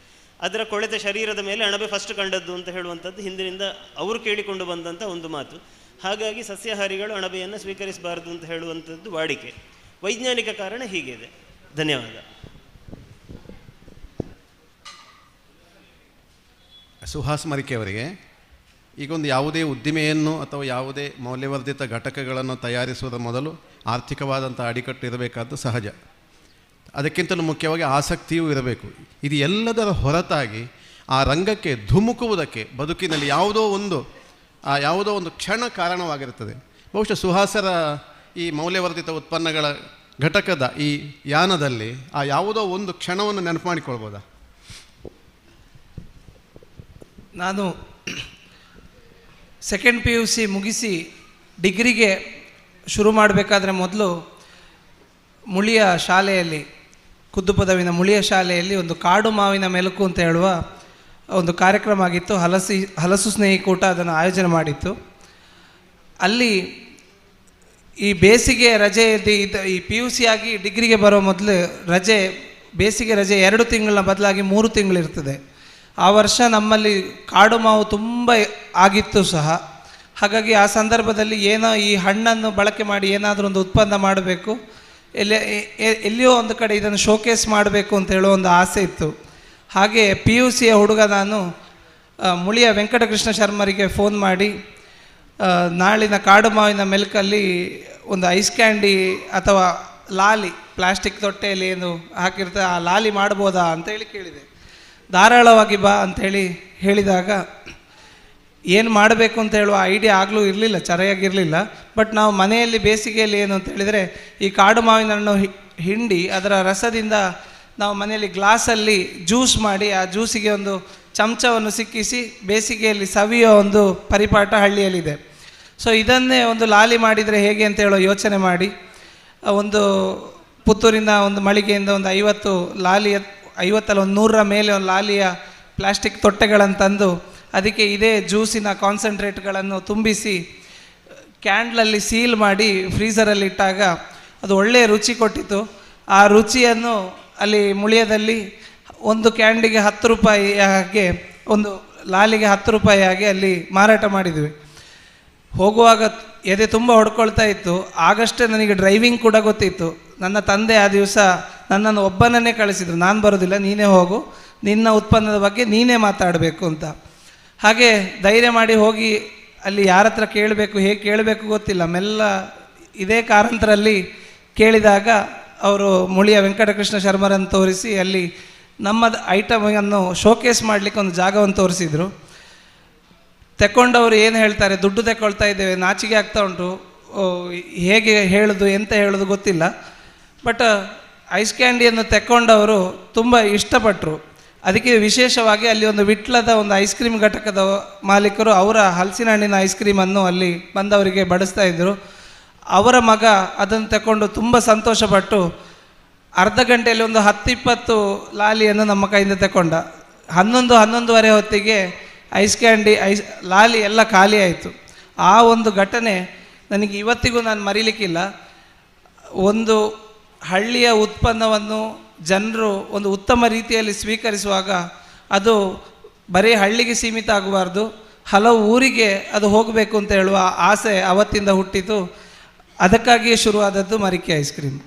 ಅದರ ಕೊಳೆತ ಶರೀರದ ಮೇಲೆ ಅಣಬೆ ಫಸ್ಟ್ ಕಂಡದ್ದು ಅಂತ ಹೇಳುವಂಥದ್ದು ಹಿಂದಿನಿಂದ ಅವರು ಕೇಳಿಕೊಂಡು ಬಂದಂಥ ಒಂದು ಮಾತು. ಹಾಗಾಗಿ ಸಸ್ಯಾಹಾರಿಗಳು ಅಣಬೆಯನ್ನು ಸ್ವೀಕರಿಸಬಾರದು ಅಂತ ಹೇಳುವಂಥದ್ದು ವಾಡಿಕೆ. ವೈಜ್ಞಾನಿಕ ಕಾರಣ ಹೀಗಿದೆ. ಧನ್ಯವಾದ. ಸುಹಾಸ್ ಮರಿಕೆ ಅವರಿಗೆ, ಈಗೊಂದು ಯಾವುದೇ ಉದ್ದಿಮೆಯನ್ನು ಅಥವಾ ಯಾವುದೇ ಮೌಲ್ಯವರ್ಧಿತ ಘಟಕಗಳನ್ನು ತಯಾರಿಸುವುದರ ಮೊದಲು ಆರ್ಥಿಕವಾದಂಥ ಅಡಿಕಟ್ಟು ಇರಬೇಕಾದ್ದು ಸಹಜ. ಅದಕ್ಕಿಂತಲೂ ಮುಖ್ಯವಾಗಿ ಆಸಕ್ತಿಯೂ ಇರಬೇಕು. ಇದು ಎಲ್ಲದರ ಹೊರತಾಗಿ ಆ ರಂಗಕ್ಕೆ ಧುಮುಕುವುದಕ್ಕೆ ಬದುಕಿನಲ್ಲಿ ಯಾವುದೋ ಒಂದು ಕ್ಷಣ ಕಾರಣವಾಗಿರುತ್ತದೆ. ಬಹುಶಃ ಸುಹಾಸರ ಈ ಮೌಲ್ಯವರ್ಧಿತ ಉತ್ಪನ್ನಗಳ ಘಟಕದ ಈ ಯಾನದಲ್ಲಿ ಆ ಯಾವುದೋ ಒಂದು ಕ್ಷಣವನ್ನು ನೆನಪು ಮಾಡಿಕೊಳ್ಬೋದಾ? ನಾನು ಸೆಕೆಂಡ್ PUC ಮುಗಿಸಿ ಡಿಗ್ರಿಗೆ ಶುರು ಮಾಡಬೇಕಾದ್ರೆ ಮೊದಲು ಮುಳಿಯ ಶಾಲೆಯಲ್ಲಿ, ಕುದ್ದುಪದವಿನ ಮುಳಿಯ ಶಾಲೆಯಲ್ಲಿ ಒಂದು ಕಾಡು ಮಾವಿನ ಮೆಲುಕು ಅಂತ ಹೇಳುವ ಒಂದು ಕಾರ್ಯಕ್ರಮ ಆಗಿತ್ತು. ಹಲಸು ಸ್ನೇಹಿಕೂಟ ಅದನ್ನು ಆಯೋಜನೆ ಮಾಡಿತ್ತು. ಅಲ್ಲಿ ಈ ಬೇಸಿಗೆ ರಜೆಯಲ್ಲಿ ಈ PUC ಆಗಿ ಡಿಗ್ರಿಗೆ ಬರೋ ಮೊದಲು ಬೇಸಿಗೆ ರಜೆ 2 ತಿಂಗಳ ಬದಲಾಗಿ 3 ತಿಂಗಳಿರ್ತದೆ. ಆ ವರ್ಷ ನಮ್ಮಲ್ಲಿ ಕಾಡು ಮಾವು ತುಂಬ ಆಗಿತ್ತು ಸಹ. ಹಾಗಾಗಿ ಆ ಸಂದರ್ಭದಲ್ಲಿ ಏನೋ ಈ ಹಣ್ಣನ್ನು ಬಳಕೆ ಮಾಡಿ ಏನಾದರೂ ಒಂದು ಉತ್ಪನ್ನ ಮಾಡಬೇಕು, ಎಲ್ಲಿಯೋ ಒಂದು ಕಡೆ ಇದನ್ನು ಶೋಕೇಸ್ ಮಾಡಬೇಕು ಅಂತ ಹೇಳೋ ಒಂದು ಆಸೆ ಇತ್ತು. ಹಾಗೆ PUCಯ ಹುಡುಗ ನಾನು ಮುಳಿಯ ವೆಂಕಟಕೃಷ್ಣ ಶರ್ಮರಿಗೆ ಫೋನ್ ಮಾಡಿ ನಾಳಿನ ಕಾಡು ಮಾವಿನ ಮೆಲ್ಕಲ್ಲಿ ಒಂದು ಐಸ್ ಕ್ಯಾಂಡಿ ಅಥವಾ ಲಾಲಿ, ಪ್ಲಾಸ್ಟಿಕ್ ತೊಟ್ಟೆಯಲ್ಲಿ ಏನು ಹಾಕಿರ್ತಾರೆ ಆ ಲಾಲಿ ಮಾಡ್ಬೋದಾ ಅಂತೇಳಿ ಕೇಳಿದೆ. ಧಾರಾಳವಾಗಿ ಬಾ ಅಂಥೇಳಿ ಹೇಳಿದಾಗ ಏನು ಮಾಡಬೇಕು ಅಂತ ಹೇಳುವ ಐಡಿಯಾ ಆಗಲೂ ಇರಲಿಲ್ಲ, ಸರಿಯಾಗಿರಲಿಲ್ಲ. ಬಟ್ ನಾವು ಮನೆಯಲ್ಲಿ ಬೇಸಿಗೆಯಲ್ಲಿ ಏನು ಅಂತ ಹೇಳಿದರೆ ಈ ಕಾಡು ಮಾವಿನ ಹಣ್ಣು ಹಿಂಡಿ ಅದರ ರಸದಿಂದ ನಾವು ಮನೆಯಲ್ಲಿ ಗ್ಲಾಸಲ್ಲಿ ಜ್ಯೂಸ್ ಮಾಡಿ ಆ ಜ್ಯೂಸಿಗೆ ಒಂದು ಚಮಚವನ್ನು ಸಿಕ್ಕಿಸಿ ಬೇಸಿಗೆಯಲ್ಲಿ ಸವಿಯೋ ಒಂದು ಪರಿಪಾಠ ಹಳ್ಳಿಯಲ್ಲಿದೆ. ಸೊ ಇದನ್ನೇ ಒಂದು ಲಾಲಿ ಮಾಡಿದರೆ ಹೇಗೆ ಅಂತ ಹೇಳೋ ಯೋಚನೆ ಮಾಡಿ ಒಂದು ಪುತ್ತೂರಿನ ಒಂದು ಮಳಿಗೆಯಿಂದ ಒಂದು 50 ಲಾಲಿಯ 50 ಒಂದು 100ರ ಮೇಲೆ ಒಂದು ಲಾಲಿಯ ಪ್ಲಾಸ್ಟಿಕ್ ತೊಟ್ಟೆಗಳನ್ನು ತಂದು ಅದಕ್ಕೆ ಇದೇ ಜ್ಯೂಸಿನ ಕಾನ್ಸಂಟ್ರೇಟ್ಗಳನ್ನು ತುಂಬಿಸಿ ಕ್ಯಾಂಡ್ಲಲ್ಲಿ ಸೀಲ್ ಮಾಡಿ ಫ್ರೀಝರಲ್ಲಿ ಇಟ್ಟಾಗ ಅದು ಒಳ್ಳೆಯ ರುಚಿ ಕೊಟ್ಟಿತು. ಆ ರುಚಿಯನ್ನು ಅಲ್ಲಿ ಮುಳಿಯದಲ್ಲಿ ಒಂದು ಕ್ಯಾಂಡಿಗೆ 10 ರೂಪಾಯಿ ಹಾಗೆ, ಒಂದು ಲಾಲಿಗೆ 10 ರೂಪಾಯಿ ಹಾಗೆ ಅಲ್ಲಿ ಮಾರಾಟ ಮಾಡಿದ್ವಿ. ಹೋಗುವಾಗ ಎದೆ ತುಂಬ ಹೊಡ್ಕೊಳ್ತಾ ಇತ್ತು. ಆಗಷ್ಟೇ ನನಗೆ ಡ್ರೈವಿಂಗ್ ಕೂಡ ಗೊತ್ತಿತ್ತು. ನನ್ನ ತಂದೆ ಆ ದಿವಸ ನನ್ನನ್ನು ಒಬ್ಬನನ್ನೇ ಕಳಿಸಿದರು, ನಾನು ಬರೋದಿಲ್ಲ, ನೀನೇ ಹೋಗು, ನಿನ್ನ ಉತ್ಪನ್ನದ ಬಗ್ಗೆ ನೀನೇ ಮಾತಾಡಬೇಕು ಅಂತ. ಹಾಗೆ ಧೈರ್ಯ ಮಾಡಿ ಹೋಗಿ ಅಲ್ಲಿ ಯಾರ ಹತ್ರ ಕೇಳಬೇಕು, ಹೇಗೆ ಕೇಳಬೇಕು ಗೊತ್ತಿಲ್ಲ, ಮೆಲ್ಲ ಇದೇ ಕಾರಂತರಲ್ಲಿ ಕೇಳಿದಾಗ ಅವರು ಮುಳಿಯ ವೆಂಕಟಕೃಷ್ಣ ಶರ್ಮರನ್ನು ತೋರಿಸಿ ಅಲ್ಲಿ ನಮ್ಮ ಐಟಮನ್ನು ಶೋಕೇಸ್ ಮಾಡಲಿಕ್ಕೆ ಒಂದು ಜಾಗವನ್ನು ತೋರಿಸಿದರು. ತೆಕ್ಕೊಂಡವರು ಏನು ಹೇಳ್ತಾರೆ, ದುಡ್ಡು ತೆಕ್ಕೊಳ್ತಾ ಇದ್ದೇವೆ, ನಾಚಿಕೆ ಆಗ್ತಾ ಉಂಟು, ಹೇಗೆ ಹೇಳೋದು ಎಂತ ಹೇಳೋದು ಗೊತ್ತಿಲ್ಲ. ಬಟ್ ಐಸ್ ಕ್ಯಾಂಡಿಯನ್ನು ತೆಕ್ಕೊಂಡವರು ತುಂಬ ಇಷ್ಟಪಟ್ಟರು. ಅದಕ್ಕೆ ವಿಶೇಷವಾಗಿ ಅಲ್ಲಿ ಒಂದು ವಿಟ್ಲದ ಒಂದು ಐಸ್ ಕ್ರೀಮ್ ಘಟಕದ ಮಾಲೀಕರು ಅವರ ಹಲಸಿನ ಹಣ್ಣಿನ ಐಸ್ ಕ್ರೀಮನ್ನು ಅಲ್ಲಿ ಬಂದವರಿಗೆ ಬಡಿಸ್ತಾ ಇದ್ದರು. ಅವರ ಮಗ ಅದನ್ನು ತಗೊಂಡು ತುಂಬ ಸಂತೋಷಪಟ್ಟು ಅರ್ಧ ಗಂಟೆಯಲ್ಲಿ ಒಂದು 10-20 ಲಾಲಿಯನ್ನು ನಮ್ಮ ಕೈಯಿಂದ ತಗೊಂಡ. 11-11:30 ಹೊತ್ತಿಗೆ ಐಸ್ ಕ್ಯಾಂಡಿ ಲಾಲಿ ಎಲ್ಲ ಖಾಲಿ ಆಯಿತು. ಆ ಒಂದು ಘಟನೆ ನನಗೆ ಇವತ್ತಿಗೂ ನಾನು ಮರೀಲಿಕ್ಕಿಲ್ಲ. ಒಂದು ಹಳ್ಳಿಯ ಉತ್ಪನ್ನವನ್ನು ಜನರು ಒಂದು ಉತ್ತಮ ರೀತಿಯಲ್ಲಿ ಸ್ವೀಕರಿಸುವಾಗ ಅದು ಬರೀ ಹಳ್ಳಿಗೆ ಸೀಮಿತ ಆಗಬಾರ್ದು, ಹಲವು ಊರಿಗೆ ಅದು ಹೋಗಬೇಕು ಅಂತ ಹೇಳುವ ಆಸೆ ಅವತ್ತಿಂದ ಹುಟ್ಟಿತು. ಅದಕ್ಕಾಗಿಯೇ ಶುರುವಾದದ್ದು ಮರಿಕೆ ಐಸ್ ಕ್ರೀಮ್.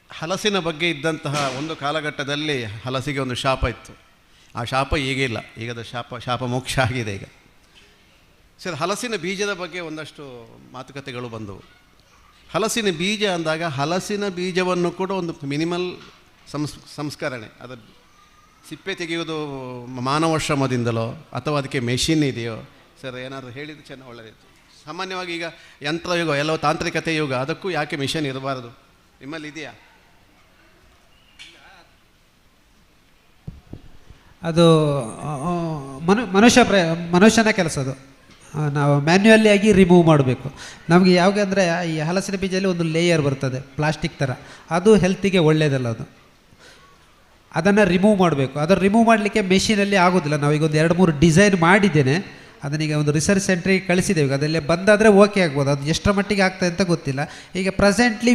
ಹಲಸಿನ ಬಗ್ಗೆ ಇದ್ದಂತಹ ಒಂದು ಕಾಲಘಟ್ಟದಲ್ಲಿ ಹಲಸಿಗೆ ಒಂದು ಶಾಪ ಇತ್ತು. ಆ ಶಾಪ ಈಗಿಲ್ಲ, ಈಗದ ಶಾಪ ಮೋಕ್ಷ ಆಗಿದೆ ಈಗ. ಸರ್, ಹಲಸಿನ ಬೀಜದ ಬಗ್ಗೆ ಒಂದಷ್ಟು ಮಾತುಕತೆಗಳು ಬಂದವು. ಹಲಸಿನ ಬೀಜ ಅಂದಾಗ ಹಲಸಿನ ಬೀಜವನ್ನು ಕೂಡ ಒಂದು ಮಿನಿಮಲ್ ಸಂಸ್ಕರಣೆ, ಅದರ ಸಿಪ್ಪೆ ತೆಗೆಯುವುದು ಮಾನವ ಶ್ರಮದಿಂದಲೋ ಅಥವಾ ಅದಕ್ಕೆ ಮೆಷಿನ್ ಇದೆಯೋ ಸರ್, ಏನಾದರೂ ಹೇಳಿದ್ದು ಚೆನ್ನಾಗಿ ಒಳ್ಳೆಯದಿತ್ತು. ಸಾಮಾನ್ಯವಾಗಿ ಈಗ ಯಂತ್ರಯುಗ, ಎಲ್ಲವೂ ತಾಂತ್ರಿಕತೆ ಯುಗ, ಅದಕ್ಕೂ ಯಾಕೆ ಮಿಷನ್ ಇರಬಾರದು? ನಿಮ್ಮಲ್ಲಿ ಇದೆಯಾ? ಅದು ಮನುಷ್ಯನ ಕೆಲಸ ಅದು. ನಾವು ಮ್ಯಾನ್ಯುವಲ್ಲಿ ಆಗಿ ರಿಮೂವ್ ಮಾಡಬೇಕು. ನಮಗೆ ಯಾವಾಗ ಅಂದರೆ ಈ ಹಲಸಿನ ಬೀಜದಲ್ಲಿ ಒಂದು ಲೇಯರ್ ಬರ್ತದೆ ಪ್ಲಾಸ್ಟಿಕ್ ಥರ, ಅದು ಹೆಲ್ತಿಗೆ ಒಳ್ಳೆಯದಲ್ಲ. ಅದನ್ನು ರಿಮೂವ್ ಮಾಡಬೇಕು. ಅದನ್ನು ರಿಮೂವ್ ಮಾಡಲಿಕ್ಕೆ ಮೆಷಿನಲ್ಲಿ ಆಗೋದಿಲ್ಲ. ನಾವೀಗ ಒಂದು 2-3 ಡಿಸೈನ್ ಮಾಡಿದ್ದೇನೆ, ಅದನ್ನೀಗ ಒಂದು ರಿಸರ್ಚ್ ಸೆಂಟ್ರಿಗೆ ಕಳಿಸಿದ್ದೇವೆ. ಅದಲ್ಲೇ ಬಂದಾದರೆ ಓಕೆ ಆಗ್ಬೋದು, ಅದು ಎಷ್ಟರ ಮಟ್ಟಿಗೆ ಆಗ್ತದೆ ಅಂತ ಗೊತ್ತಿಲ್ಲ. ಈಗ ಪ್ರೆಸೆಂಟ್ಲಿ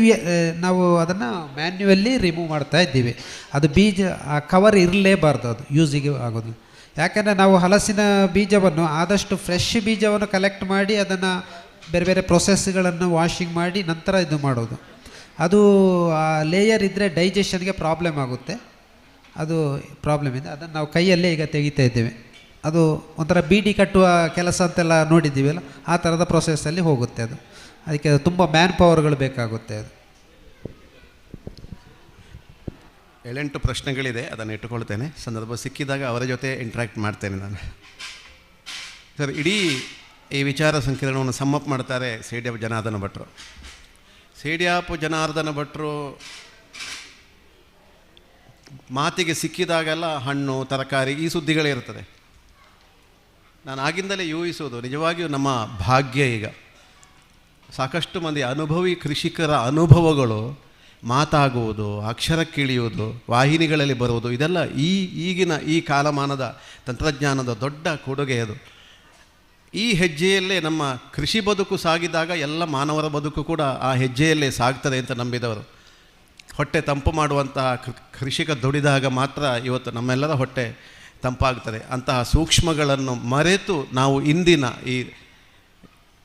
ನಾವು ಅದನ್ನು ಮ್ಯಾನ್ಯುವಲ್ಲಿ ರಿಮೂವ್ ಮಾಡ್ತಾ ಇದ್ದೀವಿ. ಅದು ಬೀಜ ಆ ಕವರ್ ಇರಲೇಬಾರ್ದು, ಅದು ಯೂಸಿಗೆ ಆಗೋದು. ಯಾಕೆಂದರೆ ನಾವು ಹಲಸಿನ ಬೀಜವನ್ನು ಆದಷ್ಟು ಫ್ರೆಶ್ ಬೀಜವನ್ನು ಕಲೆಕ್ಟ್ ಮಾಡಿ ಅದನ್ನು ಬೇರೆ ಬೇರೆ ಪ್ರೊಸೆಸ್ಗಳನ್ನು ವಾಷಿಂಗ್ ಮಾಡಿ ನಂತರ ಇದು ಮಾಡೋದು. ಅದು ಆ ಲೇಯರ್ ಇದ್ದರೆ ಡೈಜೆಷನ್ಗೆ ಪ್ರಾಬ್ಲಮ್ ಆಗುತ್ತೆ. ಅದು ಪ್ರಾಬ್ಲಮ್ ಇದೆ. ಅದನ್ನು ನಾವು ಕೈಯಲ್ಲೇ ಈಗ ತೆಗಿತಾ ಇದ್ದೇವೆ. ಅದು ಒಂಥರ ಬೀಡಿ ಕಟ್ಟುವ ಕೆಲಸ ಅಂತೆಲ್ಲ ನೋಡಿದ್ದೀವಲ್ಲ, ಆ ಥರದ ಪ್ರೊಸೆಸ್ಸಲ್ಲಿ ಹೋಗುತ್ತೆ ಅದು. ಅದಕ್ಕೆ ತುಂಬ ಮ್ಯಾನ್ ಪವರ್ಗಳು ಬೇಕಾಗುತ್ತೆ. ಅದು 7-8 ಪ್ರಶ್ನೆಗಳಿದೆ, ಅದನ್ನು ಇಟ್ಟುಕೊಳ್ತೇನೆ. ಸಂದರ್ಭ ಸಿಕ್ಕಿದಾಗ ಅವರ ಜೊತೆ ಇಂಟ್ರ್ಯಾಕ್ಟ್ ಮಾಡ್ತೇನೆ ನಾನು. ಸರ್, ಇಡೀ ಈ ವಿಚಾರ ಸಂಕಿರಣವನ್ನು ಸಮ್ಮಪ್ ಮಾಡ್ತಾರೆ ಸೇಡ್ಯಾಪು ಜನಾರ್ದನ ಭಟ್ರು. ಸೇಡ್ಯಾಪು ಜನಾರ್ದನ ಭಟ್ರು ಮಾತಿಗೆ ಸಿಕ್ಕಿದಾಗೆಲ್ಲ ಹಣ್ಣು ತರಕಾರಿ ಈ ಸುದ್ದಿಗಳೇ ಇರ್ತದೆ. ನಾನು ಆಗಿಂದಲೇ ಯೂಹಿಸೋದು ನಿಜವಾಗಿಯೂ ನಮ್ಮ ಭಾಗ್ಯ. ಈಗ ಸಾಕಷ್ಟು ಮಂದಿ ಅನುಭವಿ ಕೃಷಿಕರ ಅನುಭವಗಳು ಮಾತಾಗುವುದು, ಅಕ್ಷರಕ್ಕಿಳಿಯುವುದು, ವಾಹಿನಿಗಳಲ್ಲಿ ಬರುವುದು, ಇದೆಲ್ಲ ಈಗಿನ ಈ ಕಾಲಮಾನದ ತಂತ್ರಜ್ಞಾನದ ದೊಡ್ಡ ಕೊಡುಗೆ. ಅದು ಈ ಹೆಜ್ಜೆಯಲ್ಲೇ ನಮ್ಮ ಕೃಷಿ ಬದುಕು ಸಾಗಿದಾಗ ಎಲ್ಲ ಮಾನವರ ಬದುಕು ಕೂಡ ಆ ಹೆಜ್ಜೆಯಲ್ಲೇ ಸಾಗ್ತದೆ ಅಂತ ನಂಬಿದವರು. ಹೊಟ್ಟೆ ತಂಪು ಮಾಡುವಂತಹ ಕೃಷಿಕ ದುಡಿದಾಗ ಮಾತ್ರ ಇವತ್ತು ನಮ್ಮೆಲ್ಲರ ಹೊಟ್ಟೆ ತಂಪಾಗ್ತದೆ. ಅಂತಹ ಸೂಕ್ಷ್ಮಗಳನ್ನು ಮರೆತು ನಾವು ಇಂದಿನ ಈ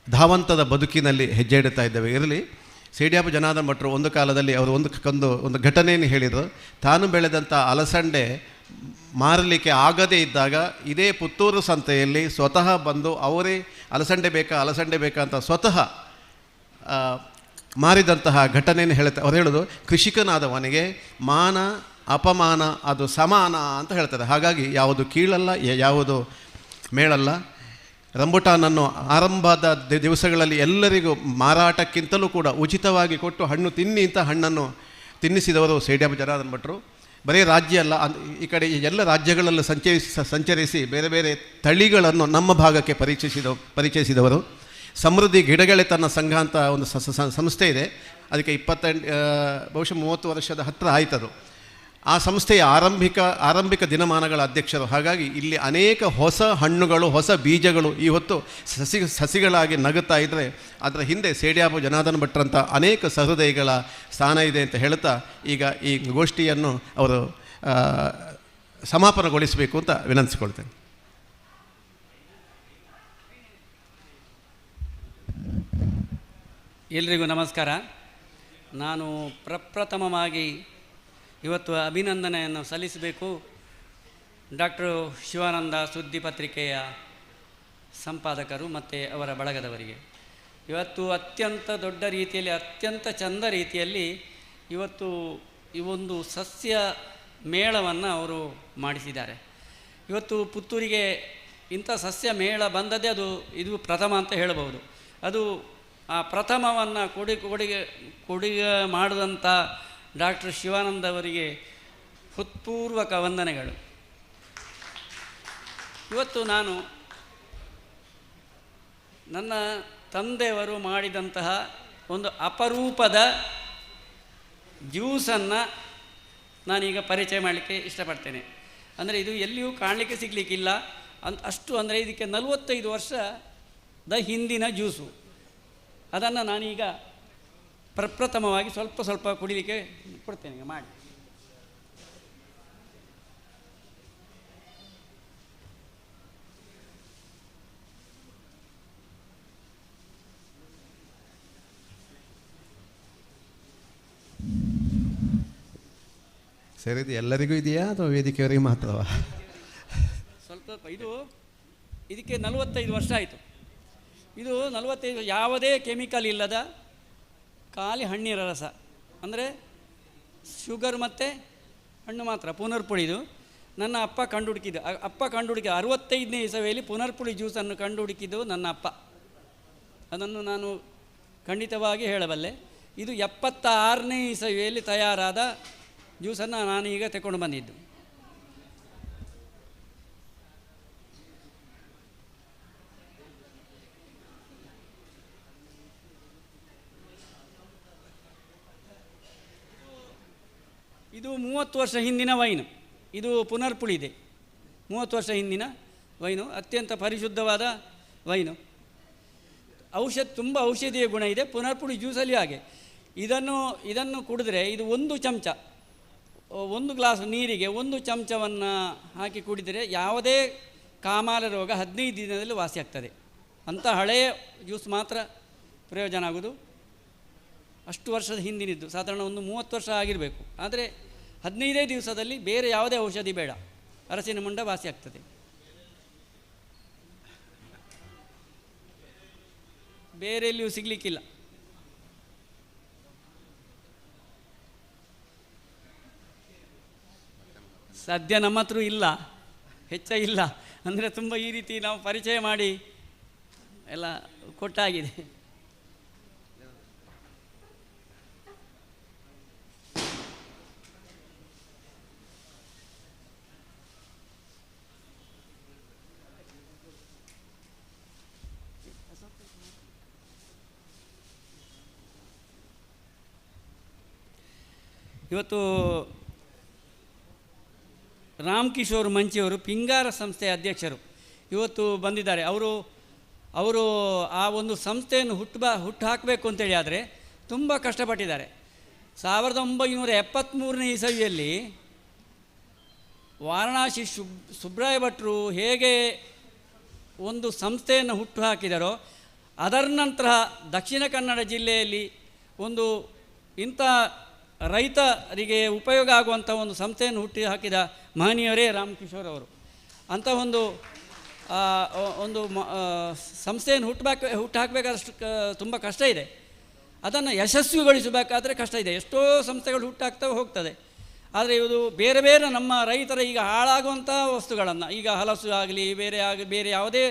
ಧಾವಂತದ ಬದುಕಿನಲ್ಲಿ ಹೆಜ್ಜೆ ಇಡ್ತಾ ಇದ್ದೇವೆ. ಇರಲಿ, ಸೇಡ್ಯಾಪು ಜನಾರ್ದನ ಭಟ್ರು ಒಂದು ಕಾಲದಲ್ಲಿ ಅವರು ಒಂದು ಘಟನೆಯನ್ನು ಹೇಳಿದರು. ತಾನು ಬೆಳೆದಂಥ ಅಲಸಂಡೆ ಮಾರಲಿಕ್ಕೆ ಆಗದೇ ಇದ್ದಾಗ ಇದೇ ಪುತ್ತೂರು ಸಂತೆಯಲ್ಲಿ ಸ್ವತಃ ಬಂದು ಅವರೇ ಅಲಸಂಡೆ ಬೇಕಾ ಅಂತ ಸ್ವತಃ ಮಾರಿದಂತಹ ಘಟನೆಯನ್ನು ಹೇಳ್ತಾರೆ. ಅವ್ರು ಹೇಳೋದು, ಕೃಷಿಕನಾದವನಿಗೆ ಮಾನ ಅಪಮಾನ ಅದು ಸಮಾನ ಅಂತ ಹೇಳ್ತಾರೆ. ಹಾಗಾಗಿ ಯಾವುದು ಕೀಳಲ್ಲ, ಯಾವುದು ಮೇಳಲ್ಲ. ರಂಬುಟಾನನ್ನು ಆರಂಭದ ದಿವಸಗಳಲ್ಲಿ ಎಲ್ಲರಿಗೂ ಮಾರಾಟಕ್ಕಿಂತಲೂ ಕೂಡ ಉಚಿತವಾಗಿ ಕೊಟ್ಟು ಹಣ್ಣು ತಿನ್ನಿ ಅಂತ ಹಣ್ಣನ್ನು ತಿನ್ನಿಸಿದವರು ಸೇಡ್ಯಾಪು ಜನಾರ್ದನ ಭಟ್ರು. ಬರೀ ರಾಜ್ಯ ಅಲ್ಲ, ಈ ಕಡೆ ಎಲ್ಲ ರಾಜ್ಯಗಳಲ್ಲೂ ಸಂಚರಿಸಿ ಬೇರೆ ಬೇರೆ ತಳಿಗಳನ್ನು ನಮ್ಮ ಭಾಗಕ್ಕೆ ಪರಿಚಯಿಸಿದವರು. ಸಮೃದ್ಧಿ ಗಿಡಗೆಳೆತನ ಸಂಘ ಅಂತ ಒಂದು ಸಂಸ್ಥೆ ಇದೆ. ಅದಕ್ಕೆ 28 ಬಹುಶಃ 30 ವರ್ಷದ ಹತ್ತಿರ ಆಯ್ತದು. ಆ ಸಂಸ್ಥೆಯ ಆರಂಭಿಕ ದಿನಮಾನಗಳ ಅಧ್ಯಕ್ಷರು. ಹಾಗಾಗಿ ಇಲ್ಲಿ ಅನೇಕ ಹೊಸ ಹಣ್ಣುಗಳು, ಹೊಸ ಬೀಜಗಳು ಈ ಹೊತ್ತು ಸಸಿಗಳಾಗಿ ನಗುತ್ತಾ ಇದ್ದರೆ ಅದರ ಹಿಂದೆ ಸೇಡ್ಯಾಪು ಜನಾರ್ದನ ಭಟ್ರಂಥ ಅನೇಕ ಸಹೃದಯಿಗಳ ಸ್ಥಾನ ಇದೆ ಅಂತ ಹೇಳ್ತಾ ಈಗ ಈ ಗೋಷ್ಠಿಯನ್ನು ಅವರು ಸಮಾಪನಗೊಳಿಸಬೇಕು ಅಂತ ವಿನಂತಿಸಿಕೊಳ್ತೇನೆ. ಎಲ್ರಿಗೂ ನಮಸ್ಕಾರ. ನಾನು ಪ್ರಪ್ರಥಮವಾಗಿ ಇವತ್ತು ಅಭಿನಂದನೆಯನ್ನು ಸಲ್ಲಿಸಬೇಕು ಡಾಕ್ಟರ್ ಶಿವಾನಂದ ಸುದ್ದಿ ಪತ್ರಿಕೆಯ ಸಂಪಾದಕರು ಮತ್ತು ಅವರ ಬಳಗದವರಿಗೆ. ಇವತ್ತು ಅತ್ಯಂತ ದೊಡ್ಡ ರೀತಿಯಲ್ಲಿ, ಅತ್ಯಂತ ಚಂದ ರೀತಿಯಲ್ಲಿ ಇವತ್ತು ಈ ಒಂದು ಸಸ್ಯ ಮೇಳವನ್ನು ಅವರು ಮಾಡಿಸಿದ್ದಾರೆ. ಇವತ್ತು ಪುತ್ತೂರಿಗೆ ಇಂಥ ಸಸ್ಯ ಮೇಳ ಬಂದದ್ದೇ ಇದು ಪ್ರಥಮ ಅಂತ ಹೇಳಬಹುದು. ಅದು ಆ ಪ್ರಥಮವನ್ನು ಕೊಡುಗೆ ಮಾಡಿದಂಥ ಡಾಕ್ಟರ್ ಶಿವಾನಂದ ಅವರಿಗೆ ಹೃತ್ಪೂರ್ವಕ ವಂದನೆಗಳು. ಇವತ್ತು ನಾನು ನನ್ನ ತಂದೆಯವರು ಮಾಡಿದಂತಹ ಒಂದು ಅಪರೂಪದ ಜ್ಯೂಸನ್ನು ನಾನೀಗ ಪರಿಚಯ ಮಾಡಲಿಕ್ಕೆ ಇಷ್ಟಪಡ್ತೇನೆ. ಅಂದರೆ ಇದು ಎಲ್ಲಿಯೂ ಕಾಣಲಿಕ್ಕೆ ಸಿಗಲಿಕ್ಕಿಲ್ಲ ಅಷ್ಟು. ಅಂದರೆ ಇದಕ್ಕೆ 45 ವರ್ಷದ ಹಿಂದಿನ ಜ್ಯೂಸು. ಅದನ್ನು ನಾನೀಗ ಪ್ರಪ್ರಥಮವಾಗಿ ಸ್ವಲ್ಪ ಕುಡಿಲಿಕ್ಕೆ ಕೊಡ್ತೇನೆ. ಈಗ ಮಾಡಿ. ಸರಿ, ಇದು ಎಲ್ಲರಿಗೂ ಇದೆಯಾ ಅಥವಾ ವೇದಿಕೆಯವರಿಗೆ ಮಾತ್ರವಾ? ಸ್ವಲ್ಪ ಇದಕ್ಕೆ 45 ವರ್ಷ ಆಯಿತು. ಇದು 45 ಯಾವುದೇ ಕೆಮಿಕಲ್ ಇಲ್ಲದ ಖಾಲಿ ಹಣ್ಣಿನ ರಸ, ಅಂದರೆ ಶುಗರ್ ಮತ್ತು ಹಣ್ಣು ಮಾತ್ರ, ಪುನರ್ಪುಳಿದು. ನನ್ನ ಅಪ್ಪ ಕಂಡುಹುಡುಕಿದ್ದು 65ನೇ ಇಸವಿಯಲ್ಲಿ ಪುನರ್ಪುಳಿ ಜ್ಯೂಸನ್ನು ಕಂಡುಹುಡುಕಿದ್ದು ನನ್ನ ಅಪ್ಪ. ಅದನ್ನು ನಾನು ಖಂಡಿತವಾಗಿ ಹೇಳಬಲ್ಲೆ. ಇದು 76ನೇ ಇಸವಿಯಲ್ಲಿ ತಯಾರಾದ ಜ್ಯೂಸನ್ನು ನಾನೀಗ ತಗೊಂಡು ಬಂದಿದ್ದು. ಇದು 30 ವರ್ಷ ಹಿಂದಿನ ವೈನು. ಇದು ಪುನರ್ಪುಳಿ ಇದೆ. 30 ವರ್ಷ ಹಿಂದಿನ ವೈನು, ಅತ್ಯಂತ ಪರಿಶುದ್ಧವಾದ ವೈನು. ತುಂಬ ಔಷಧೀಯ ಗುಣ ಇದೆ. ಪುನರ್ಪುಳಿ ಜ್ಯೂಸಲ್ಲಿ ಹಾಗೆ. ಇದನ್ನು ಕುಡಿದ್ರೆ ಇದು 1 ಚಮಚ, 1 ಗ್ಲಾಸ್ ನೀರಿಗೆ 1 ಚಮಚವನ್ನು ಹಾಕಿ ಕುಡಿದರೆ ಯಾವುದೇ ಕಾಮಾಲ ರೋಗ 15 ದಿನದಲ್ಲಿ ವಾಸಿಯಾಗ್ತದೆ. ಅಂಥ ಹಳೆಯ ಜ್ಯೂಸ್ ಮಾತ್ರ ಪ್ರಯೋಜನ ಆಗೋದು. ಅಷ್ಟು ವರ್ಷದ ಹಿಂದಿನಿದ್ದು, ಸಾಧಾರಣ ಒಂದು 30 ವರ್ಷ ಆಗಿರಬೇಕು. ಆದರೆ 15 ದಿವಸದಲ್ಲಿ ಬೇರೆ ಯಾವುದೇ ಔಷಧಿ ಬೇಡ, ಅರಸಿನ ಮುಂಡ ವಾಸಿಯಾಗ್ತದೆ. ಬೇರೆ ಎಲ್ಲಿಯೂ ಸಿಗಲಿಕ್ಕಿಲ್ಲ. ಸದ್ಯ ನಮ್ಮ ಹತ್ರ ಇಲ್ಲ, ಹೆಚ್ಚಾಗಿಲ್ಲ. ಅಂದರೆ ತುಂಬ ಈ ರೀತಿ ನಾವು ಪರಿಚಯ ಮಾಡಿ ಎಲ್ಲ ಕೊಟ್ಟಾಗಿದೆ. ಇವತ್ತು ರಾಮ್ ಕಿಶೋರ್ ಮಂಚಿಯವರು ಪಿಂಗಾರ ಸಂಸ್ಥೆಯ ಅಧ್ಯಕ್ಷರು ಇವತ್ತು ಬಂದಿದ್ದಾರೆ. ಅವರು ಆ ಒಂದು ಸಂಸ್ಥೆಯನ್ನು ಹುಟ್ಟು ಹಾಕಬೇಕು ಅಂತೇಳಿ ಆದರೆ ತುಂಬ ಕಷ್ಟಪಟ್ಟಿದ್ದಾರೆ. 1973ನೇ ಇಸವಿಯಲ್ಲಿ ವಾರಣಾಸಿ ಸುಬ್ರಾಯ ಭಟ್ರು ಹೇಗೆ ಒಂದು ಸಂಸ್ಥೆಯನ್ನು ಹುಟ್ಟು ಹಾಕಿದರೋ, ಅದರ ನಂತರ ದಕ್ಷಿಣ ಕನ್ನಡ ಜಿಲ್ಲೆಯಲ್ಲಿ ಒಂದು ಇಂಥ ರೈತರಿಗೆ ಉಪಯೋಗ ಆಗುವಂಥ ಒಂದು ಸಂಸ್ಥೆಯನ್ನು ಹುಟ್ಟಿ ಹಾಕಿದ ಮಹನೀಯರೇ ರಾಮ್ ಕಿಶೋರ್ ಅವರು. ಅಂಥ ಒಂದು ಸಂಸ್ಥೆಯನ್ನು ಹುಟ್ಟು ಹಾಕಬೇಕಾದಷ್ಟು ತುಂಬ ಕಷ್ಟ ಇದೆ. ಅದನ್ನು ಯಶಸ್ವಿಗೊಳಿಸಬೇಕಾದ್ರೆ ಕಷ್ಟ ಇದೆ. ಎಷ್ಟೋ ಸಂಸ್ಥೆಗಳು ಹುಟ್ಟಾಗ್ತವೆ ಹೋಗ್ತದೆ. ಆದರೆ ಇದು ಬೇರೆ ಬೇರೆ ನಮ್ಮ ರೈತರ ಈಗ ಹಾಳಾಗುವಂಥ ವಸ್ತುಗಳನ್ನು, ಈಗ ಹಲಸು ಆಗಲಿ ಬೇರೆ ಯಾವುದೇ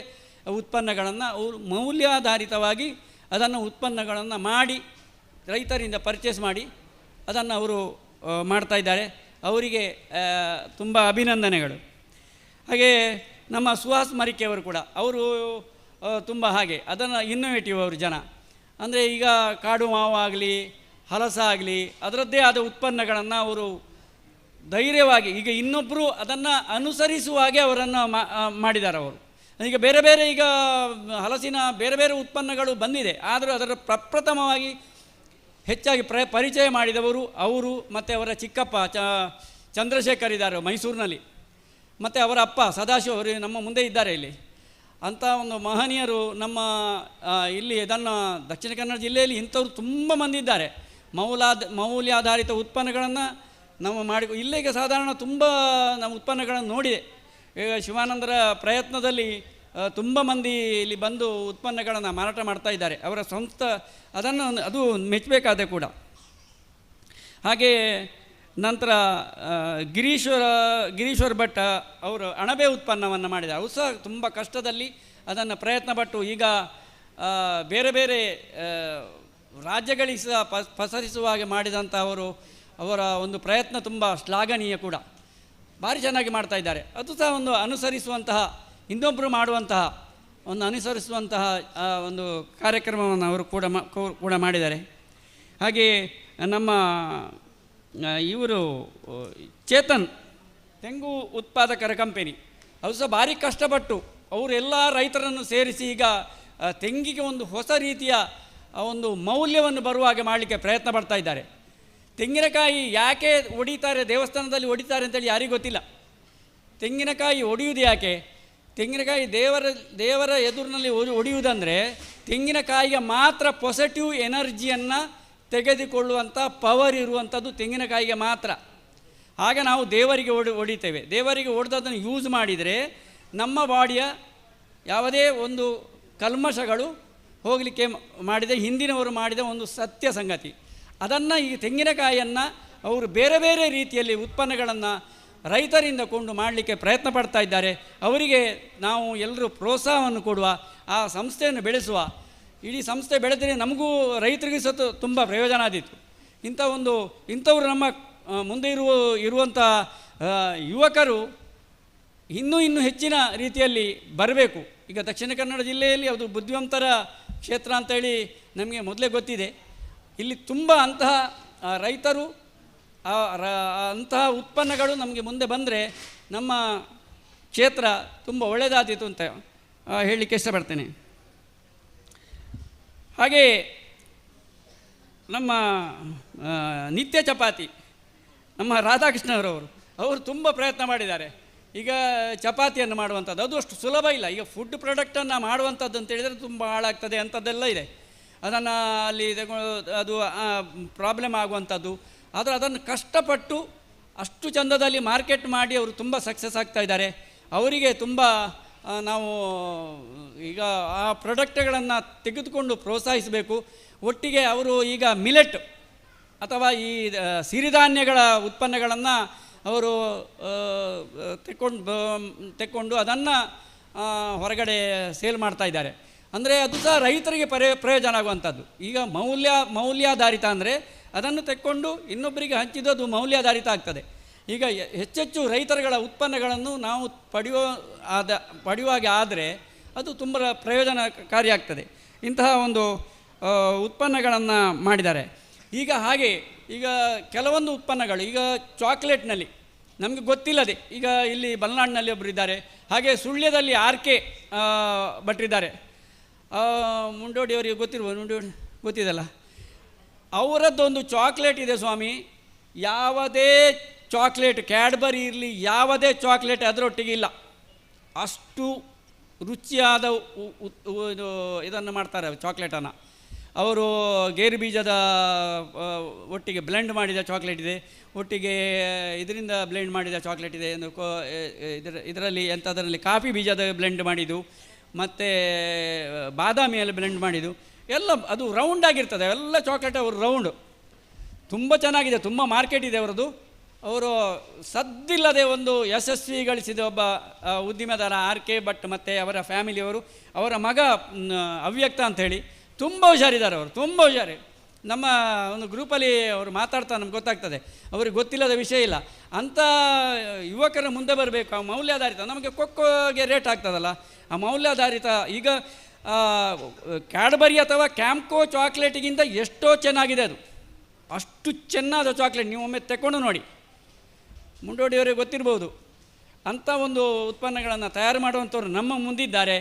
ಉತ್ಪನ್ನಗಳನ್ನು ಅವರು ಮೌಲ್ಯಾಧಾರಿತವಾಗಿ ಅದನ್ನು ಉತ್ಪನ್ನಗಳನ್ನು ಮಾಡಿ ರೈತರಿಂದ ಪರ್ಚೇಸ್ ಮಾಡಿ ಅದನ್ನು ಅವರು ಮಾಡ್ತಾಯಿದ್ದಾರೆ. ಅವರಿಗೆ ತುಂಬ ಅಭಿನಂದನೆಗಳು. ಹಾಗೆ ನಮ್ಮ ಸುಹಾಸ್ ಮರಿಕೆಯವರು ಕೂಡ ಅವರು ತುಂಬ ಹಾಗೆ ಅದನ್ನು ಇನ್ನೋವೇಟಿವ್ ಅವರು ಜನ. ಅಂದರೆ ಈಗ ಕಾಡು ಮಾವು ಆಗಲಿ ಹಲಸ ಆಗಲಿ ಅದರದ್ದೇ ಆದ ಉತ್ಪನ್ನಗಳನ್ನು ಅವರು ಧೈರ್ಯವಾಗಿ ಈಗ ಇನ್ನೊಬ್ಬರು ಅದನ್ನು ಅನುಸರಿಸುವ ಹಾಗೆ ಅವರನ್ನು ಮಾಡಿದ್ದಾರೆ ಅವರು. ಈಗ ಬೇರೆ ಬೇರೆ ಈಗ ಹಲಸಿನ ಬೇರೆ ಬೇರೆ ಉತ್ಪನ್ನಗಳು ಬಂದಿದೆ, ಆದರೂ ಅದರ ಪ್ರಪ್ರಥಮವಾಗಿ ಹೆಚ್ಚಾಗಿ ಪರಿಚಯ ಮಾಡಿದವರು ಅವರು ಮತ್ತು ಅವರ ಚಿಕ್ಕಪ್ಪ ಚಂದ್ರಶೇಖರ್ ಇದ್ದಾರೆ ಮೈಸೂರಿನಲ್ಲಿ, ಮತ್ತು ಅವರ ಅಪ್ಪ ಸದಾಶಿವ ಅವರು ನಮ್ಮ ಮುಂದೆ ಇದ್ದಾರೆ ಇಲ್ಲಿ. ಅಂಥ ಒಂದು ಮಹನೀಯರು ನಮ್ಮ ಇಲ್ಲಿ ಇದನ್ನು ದಕ್ಷಿಣ ಕನ್ನಡ ಜಿಲ್ಲೆಯಲ್ಲಿ ಇಂಥವ್ರು ತುಂಬ ಮಂದಿ ಇದ್ದಾರೆ. ಮೌಲ್ಯಾಧಾರಿತ ಉತ್ಪನ್ನಗಳನ್ನು ನಾವು ಇಲ್ಲಿಗೆ ಸಾಧಾರಣ ತುಂಬ ನಮ್ಮ ಉತ್ಪನ್ನಗಳನ್ನು ನೋಡಿದೆ. ಈಗ ಶಿವಾನಂದರ ಪ್ರಯತ್ನದಲ್ಲಿ ತುಂಬ ಮಂದಿ ಇಲ್ಲಿ ಬಂದು ಉತ್ಪನ್ನಗಳನ್ನು ಮಾರಾಟ ಮಾಡ್ತಾ ಇದ್ದಾರೆ. ಅವರ ಸ್ವಂತ ಅದು ಮೆಚ್ಚಬೇಕಾದೆ ಕೂಡ. ಹಾಗೆ ನಂತರ ಗಿರೀಶ್ವರ ಭಟ್ ಅವರು ಅಣಬೆ ಉತ್ಪನ್ನವನ್ನು ಮಾಡಿದ್ದಾರೆ. ಅವರು ಸಹ ತುಂಬ ಕಷ್ಟದಲ್ಲಿ ಅದನ್ನು ಪ್ರಯತ್ನಪಟ್ಟು ಈಗ ಬೇರೆ ಬೇರೆ ರಾಜ್ಯಗಳಿಗೆ ಸಹ ಪಸರಿಸುವ ಹಾಗೆ ಮಾಡಿದಂಥ ಅವರ ಒಂದು ಪ್ರಯತ್ನ ತುಂಬ ಶ್ಲಾಘನೀಯ ಕೂಡ. ಭಾರಿ ಚೆನ್ನಾಗಿ ಮಾಡ್ತಾ ಇದ್ದಾರೆ. ಅದು ಸಹ ಒಂದು ಅನುಸರಿಸುವಂತಹ, ಇನ್ನೊಬ್ಬರು ಮಾಡುವಂತಹ ಒಂದು ಅನುಸರಿಸುವಂತಹ ಒಂದು ಕಾರ್ಯಕ್ರಮವನ್ನು ಅವರು ಕೂಡ ಮಾಡಿದ್ದಾರೆ. ಹಾಗೆಯೇ ನಮ್ಮ ಇವರು ಚೇತನ್ ತೆಂಗು ಉತ್ಪಾದಕರ ಕಂಪೆನಿ, ಅವರು ಸಹ ಭಾರಿ ಕಷ್ಟಪಟ್ಟು ಅವರೆಲ್ಲ ರೈತರನ್ನು ಸೇರಿಸಿ ಈಗ ತೆಂಗಿಗೆ ಒಂದು ಹೊಸ ರೀತಿಯ ಒಂದು ಮೌಲ್ಯವನ್ನು ಬರುವ ಹಾಗೆ ಮಾಡಲಿಕ್ಕೆ ಪ್ರಯತ್ನ ಪಡ್ತಾ ಇದ್ದಾರೆ. ತೆಂಗಿನಕಾಯಿ ಯಾಕೆ ಒಡಿತಾರೆ, ದೇವಸ್ಥಾನದಲ್ಲಿ ಒಡಿತಾರೆ ಅಂತೇಳಿ ಯಾರಿಗೂ ಗೊತ್ತಿಲ್ಲ. ತೆಂಗಿನಕಾಯಿ ಒಡೆಯುವುದು ಯಾಕೆ? ತೆಂಗಿನಕಾಯಿ ದೇವರ ಎದುರಿನಲ್ಲಿ ಒಡೆಯುವುದಂದರೆ ತೆಂಗಿನಕಾಯಿಗೆ ಮಾತ್ರ ಪಾಸಿಟಿವ್ ಎನರ್ಜಿಯನ್ನು ತೆಗೆದುಕೊಳ್ಳುವಂಥ ಪವರ್ ಇರುವಂಥದ್ದು ತೆಂಗಿನಕಾಯಿಗೆ ಮಾತ್ರ. ಆಗ ನಾವು ದೇವರಿಗೆ ಒಡಿತೇವೆ. ದೇವರಿಗೆ ಒಡೆದದನ್ನು ಯೂಸ್ ಮಾಡಿದರೆ ನಮ್ಮ ಬಾಡಿಯ ಯಾವುದೇ ಒಂದು ಕಲ್ಮಶಗಳು ಹೋಗಲಿಕ್ಕೆ ಹಿಂದಿನವರು ಮಾಡಿದ ಒಂದು ಸತ್ಯ ಸಂಗತಿ. ಅದನ್ನು ಈ ತೆಂಗಿನಕಾಯಿಯನ್ನು ಅವರು ಬೇರೆ ಬೇರೆ ರೀತಿಯಲ್ಲಿ ಉತ್ಪನ್ನಗಳನ್ನು ರೈತರಿಂದ ಕೊಂಡು ಮಾಡಲಿಕ್ಕೆ ಪ್ರಯತ್ನ ಪಡ್ತಾ ಇದ್ದಾರೆ. ಅವರಿಗೆ ನಾವು ಎಲ್ಲರೂ ಪ್ರೋತ್ಸಾಹವನ್ನು ಕೊಡುವ, ಆ ಸಂಸ್ಥೆಯನ್ನು ಬೆಳೆಸುವ. ಇಡೀ ಸಂಸ್ಥೆ ಬೆಳೆದರೆ ನಮಗೂ ರೈತರಿಗೂ ಸಹ ತುಂಬ ಪ್ರಯೋಜನ ಆದೀತು. ಇಂಥವರು ನಮ್ಮ ಮುಂದೆ ಇರುವಂಥ ಯುವಕರು ಇನ್ನೂ ಹೆಚ್ಚಿನ ರೀತಿಯಲ್ಲಿ ಬರಬೇಕು. ಈಗ ದಕ್ಷಿಣ ಕನ್ನಡ ಜಿಲ್ಲೆಯಲ್ಲಿ ಅದು ಬುದ್ಧಿವಂತರ ಕ್ಷೇತ್ರ ಅಂತೇಳಿ ನಮಗೆ ಮೊದಲೇ ಗೊತ್ತಿದೆ. ಇಲ್ಲಿ ತುಂಬ ಅಂತಹ ರೈತರು ಅಂತಹ ಉತ್ಪನ್ನಗಳು ನಮಗೆ ಮುಂದೆ ಬಂದರೆ ನಮ್ಮ ಕ್ಷೇತ್ರ ತುಂಬ ಒಳ್ಳೆಯದಾದೀತು ಅಂತ ಹೇಳಲಿಕ್ಕೆ ಇಷ್ಟಪಡ್ತೇನೆ. ಹಾಗೆ ನಮ್ಮ ನಿತ್ಯ ಚಪಾತಿ ನಮ್ಮ ರಾಧಾಕೃಷ್ಣರವರು ತುಂಬ ಪ್ರಯತ್ನ ಮಾಡಿದ್ದಾರೆ. ಈಗ ಚಪಾತಿಯನ್ನು ಮಾಡುವಂಥದ್ದು ಅದು ಅಷ್ಟು ಸುಲಭ ಇಲ್ಲ. ಈಗ ಫುಡ್ ಪ್ರಾಡಕ್ಟನ್ನು ಮಾಡುವಂಥದ್ದು ಅಂತೇಳಿದರೆ ತುಂಬ ಹಾಳಾಗ್ತದೆ ಅಂಥದ್ದೆಲ್ಲ ಇದೆ. ಅದನ್ನು ಅಲ್ಲಿ ಅದು ಪ್ರಾಬ್ಲಮ್ ಆಗುವಂಥದ್ದು. ಆದರೆ ಅದನ್ನು ಕಷ್ಟಪಟ್ಟು ಅಷ್ಟು ಚಂದದಲ್ಲಿ ಮಾರ್ಕೆಟ್ ಮಾಡಿ ಅವರು ತುಂಬ ಸಕ್ಸಸ್ ಆಗ್ತಾ ಇದ್ದಾರೆ. ಅವರಿಗೆ ತುಂಬ ನಾವು ಈಗ ಆ ಪ್ರಾಡಕ್ಟ್ಗಳನ್ನು ತೆಗೆದುಕೊಂಡು ಪ್ರೋತ್ಸಾಹಿಸಬೇಕು. ಒಟ್ಟಿಗೆ ಅವರು ಈಗ ಮಿಲೆಟ್ ಅಥವಾ ಈ ಸಿರಿಧಾನ್ಯಗಳ ಉತ್ಪನ್ನಗಳನ್ನು ಅವರು ತೆಕ್ಕೊಂಡು ಅದನ್ನು ಹೊರಗಡೆ ಸೇಲ್ ಮಾಡ್ತಾ ಇದ್ದಾರೆ. ಅಂದರೆ ಅದು ಸಹ ರೈತರಿಗೆ ಪ್ರಯೋಜನ ಆಗುವಂಥದ್ದು. ಈಗ ಮೌಲ್ಯಾಧಾರಿತ ಅಂದರೆ ಅದನ್ನು ತೆಕ್ಕೊಂಡು ಇನ್ನೊಬ್ಬರಿಗೆ ಹಂಚಿದ್ದು ಅದು ಮೌಲ್ಯಾಧಾರಿತ ಆಗ್ತದೆ. ಈಗ ಹೆಚ್ಚೆಚ್ಚು ರೈತರುಗಳ ಉತ್ಪನ್ನಗಳನ್ನು ನಾವು ಪಡೆಯುವಾಗೆ ಆದರೆ ಅದು ತುಂಬ ಪ್ರಯೋಜನಕಾರಿಯಾಗ್ತದೆ. ಇಂತಹ ಒಂದು ಉತ್ಪನ್ನಗಳನ್ನು ಮಾಡಿದ್ದಾರೆ. ಈಗ ಕೆಲವೊಂದು ಉತ್ಪನ್ನಗಳು ಈಗ ಚಾಕ್ಲೇಟ್ನಲ್ಲಿ ನಮಗೆ ಗೊತ್ತಿಲ್ಲದೆ ಈಗ ಇಲ್ಲಿ ಬಲ್ನಾಡಿನಲ್ಲಿ ಒಬ್ಬರು ಇದ್ದಾರೆ. ಹಾಗೆ ಸುಳ್ಯದಲ್ಲಿ RK ಭಟ್ರಿದ್ದಾರೆ, ಮುಂಡೋಡಿಯವರಿಗೆ ಗೊತ್ತಿರ್ಬೋದು, ಗೊತ್ತಿದೆಲ್ಲ. ಅವರದ್ದೊಂದು ಚಾಕ್ಲೇಟ್ ಇದೆ ಸ್ವಾಮಿ. ಯಾವುದೇ ಚಾಕ್ಲೇಟ್ ಕ್ಯಾಡ್ಬರಿ ಇರಲಿ, ಯಾವುದೇ ಚಾಕ್ಲೇಟ್ ಅದರೊಟ್ಟಿಗೆ ಇಲ್ಲ. ಅಷ್ಟು ರುಚಿಯಾದ ಇದನ್ನು ಮಾಡ್ತಾರೆ ಚಾಕ್ಲೇಟನ್ನು. ಅವರು ಗೇರು ಬೀಜದ ಒಟ್ಟಿಗೆ ಬ್ಲೆಂಡ್ ಮಾಡಿದ ಚಾಕ್ಲೇಟ್ ಇದೆ, ಒಟ್ಟಿಗೆ ಇದರಿಂದ ಬ್ಲೆಂಡ್ ಮಾಡಿದ ಚಾಕ್ಲೇಟ್ ಇದೆ. ಇದರಲ್ಲಿ ಎಂಥದರಲ್ಲಿ ಕಾಫಿ ಬೀಜದ ಬ್ಲೆಂಡ್ ಮಾಡಿದ್ದು, ಮತ್ತು ಬಾದಾಮಿಯಲ್ಲಿ ಬ್ಲೆಂಡ್ ಮಾಡಿದ್ದು ಎಲ್ಲ. ಅದು ರೌಂಡ್ ಆಗಿರ್ತದೆ ಎಲ್ಲ ಚಾಕ್ಲೇಟ್. ಅವರು ರೌಂಡು ತುಂಬ ಚೆನ್ನಾಗಿದೆ, ತುಂಬ ಮಾರ್ಕೆಟ್ ಇದೆ ಅವರದು. ಅವರು ಸದ್ದಿಲ್ಲದೆ ಒಂದು ಯಶಸ್ವಿ ಗಳಿಸಿದ ಒಬ್ಬ ಉದ್ದಿಮೆದಾರ RK ಭಟ್ ಮತ್ತು ಅವರ ಫ್ಯಾಮಿಲಿಯವರು. ಅವರ ಮಗ ಅವ್ಯಕ್ತ ಅಂಥೇಳಿ ತುಂಬ ಹುಷಾರಿದ್ದಾರೆ ಅವರು, ತುಂಬ ಹುಷಾರಿ. ನಮ್ಮ ಒಂದು ಗ್ರೂಪಲ್ಲಿ ಅವರು ಮಾತಾಡ್ತಾ ನಮ್ಗೆ ಗೊತ್ತಾಗ್ತದೆ, ಅವ್ರಿಗೆ ಗೊತ್ತಿಲ್ಲದ ವಿಷಯ ಇಲ್ಲ. ಅಂಥ ಯುವಕರ ಮುಂದೆ ಬರಬೇಕು. ಆ ಮೌಲ್ಯಾಧಾರಿತ ನಮಗೆ ಕೊಕ್ಕೋಗೆ ರೇಟ್ ಆಗ್ತದಲ್ಲ, ಆ ಮೌಲ್ಯಾಧಾರಿತ ಈಗ ಕ್ಯಾಡ್ಬರಿ ಅಥವಾ ಕ್ಯಾಂಪ್ಕೋ ಚಾಕ್ಲೇಟಿಗಿಂತ ಎಷ್ಟೋ ಚೆನ್ನಾಗಿದೆ ಅದು. ಅಷ್ಟು ಚೆನ್ನಾದ ಚಾಕ್ಲೇಟ್ ನೀವು ಒಮ್ಮೆ ತಗೊಂಡು ನೋಡಿ. ಮುಂಡೋಡಿಯವರಿಗೆ ಗೊತ್ತಿರ್ಬೋದು. ಅಂಥ ಒಂದು ಉತ್ಪನ್ನಗಳನ್ನು ತಯಾರು ಮಾಡುವಂಥವ್ರು ನಮ್ಮ ಮುಂದಿದ್ದಾರೆ.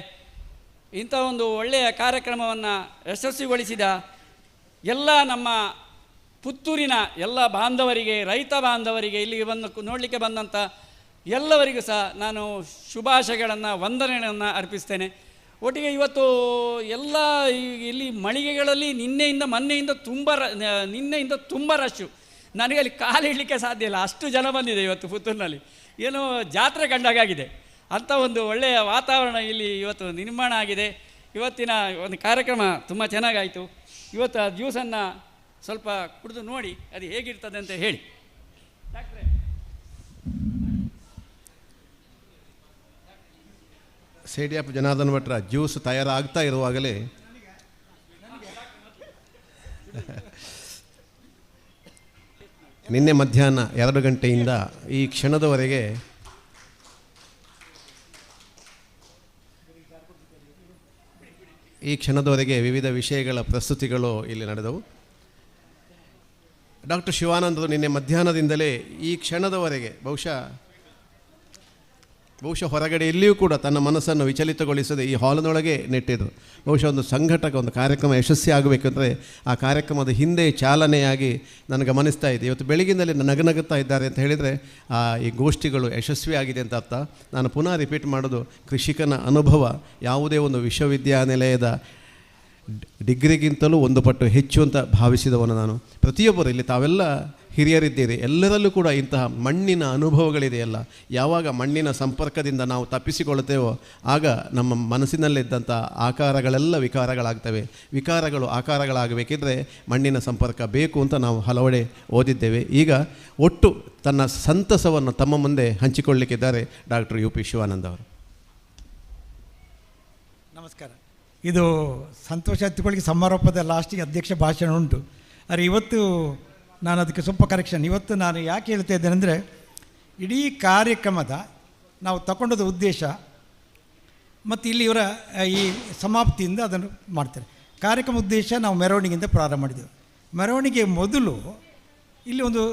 ಇಂಥ ಒಂದು ಒಳ್ಳೆಯ ಕಾರ್ಯಕ್ರಮವನ್ನು ಯಶಸ್ವಿಗೊಳಿಸಿದ ಎಲ್ಲ ನಮ್ಮ ಪುತ್ತೂರಿನ ಎಲ್ಲ ಬಾಂಧವರಿಗೆ, ರೈತ ಬಾಂಧವರಿಗೆ, ಇಲ್ಲಿಗೆ ನೋಡಲಿಕ್ಕೆ ಬಂದಂಥ ಎಲ್ಲವರಿಗೂ ಸಹ ನಾನು ಶುಭಾಶಯಗಳನ್ನು, ವಂದನೆಗಳನ್ನು ಅರ್ಪಿಸ್ತೇನೆ. ಒಟ್ಟಿಗೆ ಇವತ್ತು ಎಲ್ಲ ಇಲ್ಲಿ ಮಳಿಗೆಗಳಲ್ಲಿ ನಿನ್ನೆಯಿಂದ ತುಂಬ ರಶ್ಶು. ನನಗೆ ಅಲ್ಲಿ ಕಾಲಿಡಲಿಕ್ಕೆ ಸಾಧ್ಯ ಇಲ್ಲ, ಅಷ್ಟು ಜನ ಬಂದಿದೆ ಇವತ್ತು ಪುತ್ತೂರಿನಲ್ಲಿ. ಏನೋ ಜಾತ್ರೆ ಕಂಡಾಗಿದೆ. ಅಂಥ ಒಂದು ಒಳ್ಳೆಯ ವಾತಾವರಣ ಇಲ್ಲಿ ಇವತ್ತು ನಿರ್ಮಾಣ ಆಗಿದೆ. ಇವತ್ತಿನ ಒಂದು ಕಾರ್ಯಕ್ರಮ ತುಂಬ ಚೆನ್ನಾಗಾಯಿತು. ಇವತ್ತು ಆ ಜ್ಯೂಸನ್ನು ಸ್ವಲ್ಪ ಕುಡಿದು ನೋಡಿ ಅದು ಹೇಗಿರ್ತದೆ ಅಂತ ಹೇಳಿ. ಸೇಡಿಯಪ್ಪ ಜನಾರ್ದನ ಭಟ್ರ ಜ್ಯೂಸ್ ತಯಾರಾಗ್ತಾ ಇರುವಾಗಲೇ ನಿನ್ನೆ ಮಧ್ಯಾಹ್ನ 2 ಗಂಟೆಯಿಂದ ಈ ಕ್ಷಣದವರೆಗೆ ವಿವಿಧ ವಿಷಯಗಳ ಪ್ರಸ್ತುತಿಗಳು ಇಲ್ಲಿ ನಡೆದವು. ಡಾಕ್ಟರ್ ಶಿವಾನಂದರು ನಿನ್ನೆ ಮಧ್ಯಾಹ್ನದಿಂದಲೇ ಈ ಕ್ಷಣದವರೆಗೆ ಬಹುಶಃ ಹೊರಗಡೆ ಎಲ್ಲಿಯೂ ಕೂಡ ತನ್ನ ಮನಸ್ಸನ್ನು ವಿಚಲಿತಗೊಳಿಸದೆ ಈ ಹಾಲಿನೊಳಗೆ ನೆಟ್ಟಿದ್ರು. ಬಹುಶಃ ಒಂದು ಸಂಘಟಕ, ಒಂದು ಕಾರ್ಯಕ್ರಮ ಯಶಸ್ವಿ ಆಗಬೇಕಂದ್ರೆ ಆ ಕಾರ್ಯಕ್ರಮದ ಹಿಂದೆ ಚಾಲನೆಯಾಗಿ ನಾನು ಗಮನಿಸ್ತಾ ಇದ್ದೆ. ಇವತ್ತು ಬೆಳಗಿನಲ್ಲಿ ನಗನಗುತ್ತಾ ಇದ್ದಾರೆ ಅಂತ ಹೇಳಿದರೆ ಈ ಗೋಷ್ಠಿಗಳು ಯಶಸ್ವಿ ಆಗಿದೆ ಅಂತ ಅರ್ಥ. ನಾನು ಪುನಃ ರಿಪೀಟ್ ಮಾಡೋದು, ಕೃಷಿಕನ ಅನುಭವ ಯಾವುದೇ ಒಂದು ವಿಶ್ವವಿದ್ಯಾನಿಲಯದ ಡಿಗ್ರಿಗಿಂತಲೂ 1 ಪಟ್ಟು ಹೆಚ್ಚು ಅಂತ ಭಾವಿಸಿದವನು ನಾನು. ಪ್ರತಿಯೊಬ್ಬರು ಇಲ್ಲಿ ತಾವೆಲ್ಲ ಹಿರಿಯರಿದ್ದೀರಿ, ಎಲ್ಲರಲ್ಲೂ ಕೂಡ ಇಂತಹ ಮಣ್ಣಿನ ಅನುಭವಗಳಿದೆಯಲ್ಲ. ಯಾವಾಗ ಮಣ್ಣಿನ ಸಂಪರ್ಕದಿಂದ ನಾವು ತಪ್ಪಿಸಿಕೊಳ್ಳುತ್ತೇವೋ ಆಗ ನಮ್ಮ ಮನಸ್ಸಿನಲ್ಲಿದ್ದಂಥ ಆಕಾರಗಳೆಲ್ಲ ವಿಕಾರಗಳಾಗ್ತವೆ. ವಿಕಾರಗಳು ಆಕಾರಗಳಾಗಬೇಕಿದ್ರೆ ಮಣ್ಣಿನ ಸಂಪರ್ಕ ಬೇಕು ಅಂತ ನಾವು ಹಲವೆಡೆ ಓದಿದ್ದೇವೆ. ಈಗ ಒಟ್ಟು ತನ್ನ ಸಂತಸವನ್ನು ತಮ್ಮ ಮುಂದೆ ಹಂಚಿಕೊಳ್ಳಲಿಕ್ಕಿದ್ದಾರೆ ಡಾಕ್ಟರ್ ಯು ಪಿ ಶಿವಾನಂದ ಅವರು. ನಮಸ್ಕಾರ. ಇದು ಸಂತೋಷ ಹತ್ತಿಗಳಿಗೆ ಸಮಾರೋಪದ ಲಾಸ್ಟಿಗೆ ಅಧ್ಯಕ್ಷ ಭಾಷಣ ಉಂಟು. ಆದರೆ ಇವತ್ತು ನಾನು ಅದಕ್ಕೆ ಸ್ವಲ್ಪ ಕರೆಕ್ಷನ್. ಇವತ್ತು ನಾನು ಯಾಕೆ ಹೇಳ್ತಾ ಇದ್ದೇನೆ ಅಂದರೆ, ಇಡೀ ಕಾರ್ಯಕ್ರಮದ ನಾವು ತಗೊಂಡದ ಉದ್ದೇಶ ಮತ್ತು ಇಲ್ಲಿ ಇವರ ಈ ಸಮಾಪ್ತಿಯಿಂದ ಅದನ್ನು ಮಾಡ್ತಾರೆ. ಕಾರ್ಯಕ್ರಮ ಉದ್ದೇಶ ನಾವು ಮೆರವಣಿಗೆಯಿಂದ ಪ್ರಾರಂಭ ಮಾಡಿದೆವು. ಮೆರವಣಿಗೆ ಮೊದಲು ಇಲ್ಲಿ ಒಂದು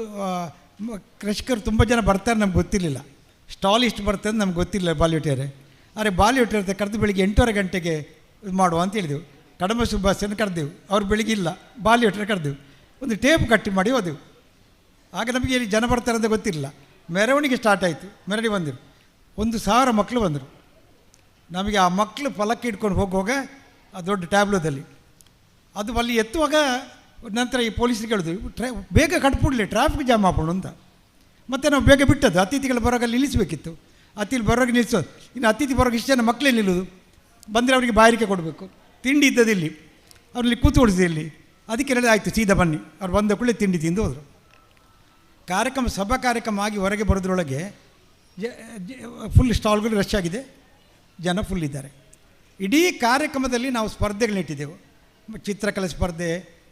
ಕೃಷಿಕರು ತುಂಬ ಜನ ಬರ್ತಾರೆ, ನಮ್ಗೆ ಗೊತ್ತಿರಲಿಲ್ಲ. ಸ್ಟಾಲ್ ಇಷ್ಟು ಬರ್ತದೆ ನಮ್ಗೆ ಗೊತ್ತಿರಲಿಲ್ಲ ಬಾಲಿವುಟೇರೆ. ಆದರೆ ಬಾಲಿವುಟೇರೆ ಕರೆದು ಬೆಳಿಗ್ಗೆ 8:30 ಗಂಟೆಗೆ ಇದು ಮಾಡುವ ಅಂತ ಹೇಳಿದೆವು. ಕಡಮ ಸುಭಾಷನ್ನು ಕರೆದೆವು, ಅವ್ರು ಬೆಳಿಗ್ಗೆ ಇಲ್ಲ, ಬಾಲಿವುಟೇರೆ ಕರೆದೆವು. ಒಂದು ಟೇಪ್ ಕಟ್ಟಿ ಮಾಡಿ ಹೋದೆವು. ಆಗ ನಮಗೆ ಇಲ್ಲಿ ಜನ ಬರ್ತಾರೆ ಅಂತ ಗೊತ್ತಿರಲಿಲ್ಲ. ಮೆರವಣಿಗೆ ಸ್ಟಾರ್ಟ್ ಆಯಿತು. ಮೆರವಣಿಗೆ ಬಂದರು, 1,000 ಮಕ್ಕಳು ಬಂದರು. ನಮಗೆ ಆ ಮಕ್ಕಳು ಫಲಕ್ಕೆ ಇಟ್ಕೊಂಡು ಹೋಗುವಾಗ ಆ ದೊಡ್ಡ ಟ್ಯಾಬ್ಲೋದಲ್ಲಿ ಅದು ಅಲ್ಲಿ ಎತ್ತುವಾಗ ನಂತರ ಈ ಪೊಲೀಸರಿಗೆ ಹೇಳಿದ್ವಿ, ಬೇಗ ಕಟ್ಬಿಡ್ಲಿ, ಟ್ರಾಫಿಕ್ ಜಾಮ್ ಹಾಕೊಂಡು ಅಂತ. ಮತ್ತು ನಾವು ಬೇಗ ಬಿಟ್ಟದ್ದು. ಅತಿಥಿಗಳು ಬರೋವಾಗ ನಿಲ್ಲಿಸಬೇಕಿತ್ತು. ಅತಿಥಿ ಬರೋವಾಗ ನಿಲ್ಲಿಸೋದು. ಇನ್ನು ಅತಿಥಿ ಬರೋವಾಗ ಇಷ್ಟು ಜನ ಮಕ್ಕಳೇ ನಿಲ್ಲೋದು. ಬಂದರೆ ಅವರಿಗೆ ಬಾಯಾರಿಕೆ ಕೊಡಬೇಕು. ತಿಂಡಿ ಇದ್ದದಿಲ್ಲಿ, ಅವ್ರಲ್ಲಿ ಕೂತ್ಕೊಳಿಸಿದೆ ಇಲ್ಲಿ. ಅದಕ್ಕೆ ಹೇಳಿದ್ರೆ ಆಯಿತು ಸೀದಾ ಬನ್ನಿ. ಅವ್ರು ಬಂದ ಕೂಡಲೇ ತಿಂಡಿ ತಿಂದು ಹೋದರು. ಕಾರ್ಯಕ್ರಮ ಸಭಾ ಕಾರ್ಯಕ್ರಮ ಆಗಿ ಹೊರಗೆ ಬರೋದ್ರೊಳಗೆ ಫುಲ್ ಸ್ಟಾಲ್ಗಳು ರಶ್ ಆಗಿದೆ, ಜನ ಫುಲ್ ಇದ್ದಾರೆ. ಇಡೀ ಕಾರ್ಯಕ್ರಮದಲ್ಲಿ ನಾವು ಸ್ಪರ್ಧೆಗಳನ್ನಿಟ್ಟಿದ್ದೆವು. ಚಿತ್ರಕಲೆ ಸ್ಪರ್ಧೆ,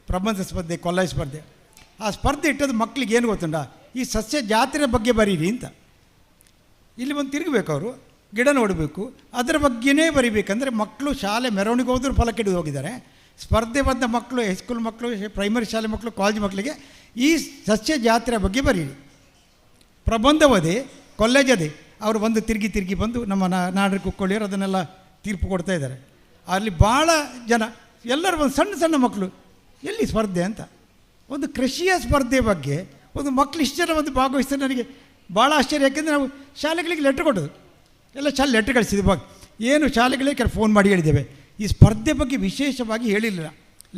ಪ್ರಬಂಧ ಸ್ಪರ್ಧೆ, ಕೊಲ್ಲಾಯಿ ಸ್ಪರ್ಧೆ. ಆ ಸ್ಪರ್ಧೆ ಇಟ್ಟದ್ದು ಮಕ್ಕಳಿಗೆ ಏನು ಗೊತ್ತುಂಡ, ಈ ಸಸ್ಯ ಜಾತ್ರೆ ಬಗ್ಗೆ ಬರೀರಿ ಅಂತ. ಇಲ್ಲಿ ಬಂದು ತಿರುಗಬೇಕು, ಅವರು ಗಿಡ ನೋಡಬೇಕು, ಅದರ ಬಗ್ಗೆನೇ ಬರಿಬೇಕಂದ್ರೆ ಮಕ್ಕಳು ಶಾಲೆ ಮೆರವಣಿಗೆ ಹೋದ್ರು ಫಲಕ್ಕೆ ಹಿಡಿದು ಹೋಗಿದ್ದಾರೆ. ಸ್ಪರ್ಧೆ ಬಂದ ಮಕ್ಕಳು, ಹೈಸ್ಕೂಲ್ ಮಕ್ಕಳು, ಪ್ರೈಮರಿ ಶಾಲೆ ಮಕ್ಕಳು, ಕಾಲೇಜ್ ಮಕ್ಕಳಿಗೆ ಈ ಸಸ್ಯ ಜಾತ್ರೆ ಬಗ್ಗೆ ಬರೀರಿ. ಪ್ರಬಂಧ ಓದಿ, ಕಾಲೇಜ್ ಅದೇ ಅವರು ಬಂದು ತಿರುಗಿ ಬಂದು ನಮ್ಮ ನಾಡರ ಕುಕ್ಕೊಳ್ಳಿಯರು ಅದನ್ನೆಲ್ಲ ತೀರ್ಪು ಕೊಡ್ತಾ ಇದ್ದಾರೆ. ಅಲ್ಲಿ ಭಾಳ ಜನ ಎಲ್ಲರೂ ಒಂದು ಸಣ್ಣ ಮಕ್ಕಳು ಎಲ್ಲಿ ಸ್ಪರ್ಧೆ ಅಂತ. ಒಂದು ಕೃಷಿಯ ಸ್ಪರ್ಧೆ ಬಗ್ಗೆ ಒಂದು ಮಕ್ಕಳು ಇಷ್ಟು ಜನ ಒಂದು ಭಾಗವಹಿಸ್ತಾರೆ. ನನಗೆ ಭಾಳ ಆಶ್ಚರ್ಯ. ಯಾಕೆಂದರೆ ನಾವು ಶಾಲೆಗಳಿಗೆ ಲೆಟ್ರ್ ಕೊಟ್ಟೋದು, ಎಲ್ಲ ಶಾಲೆ ಲೆಟ್ರ್ ಕಳಿಸಿದ್ವಿ. ಏನು ಶಾಲೆಗಳಿಗೆ ಫೋನ್ ಮಾಡಿ ಹೇಳಿದ್ದೇವೆ, ಈ ಸ್ಪರ್ಧೆ ಬಗ್ಗೆ ವಿಶೇಷವಾಗಿ ಹೇಳಿರಲಿಲ್ಲ.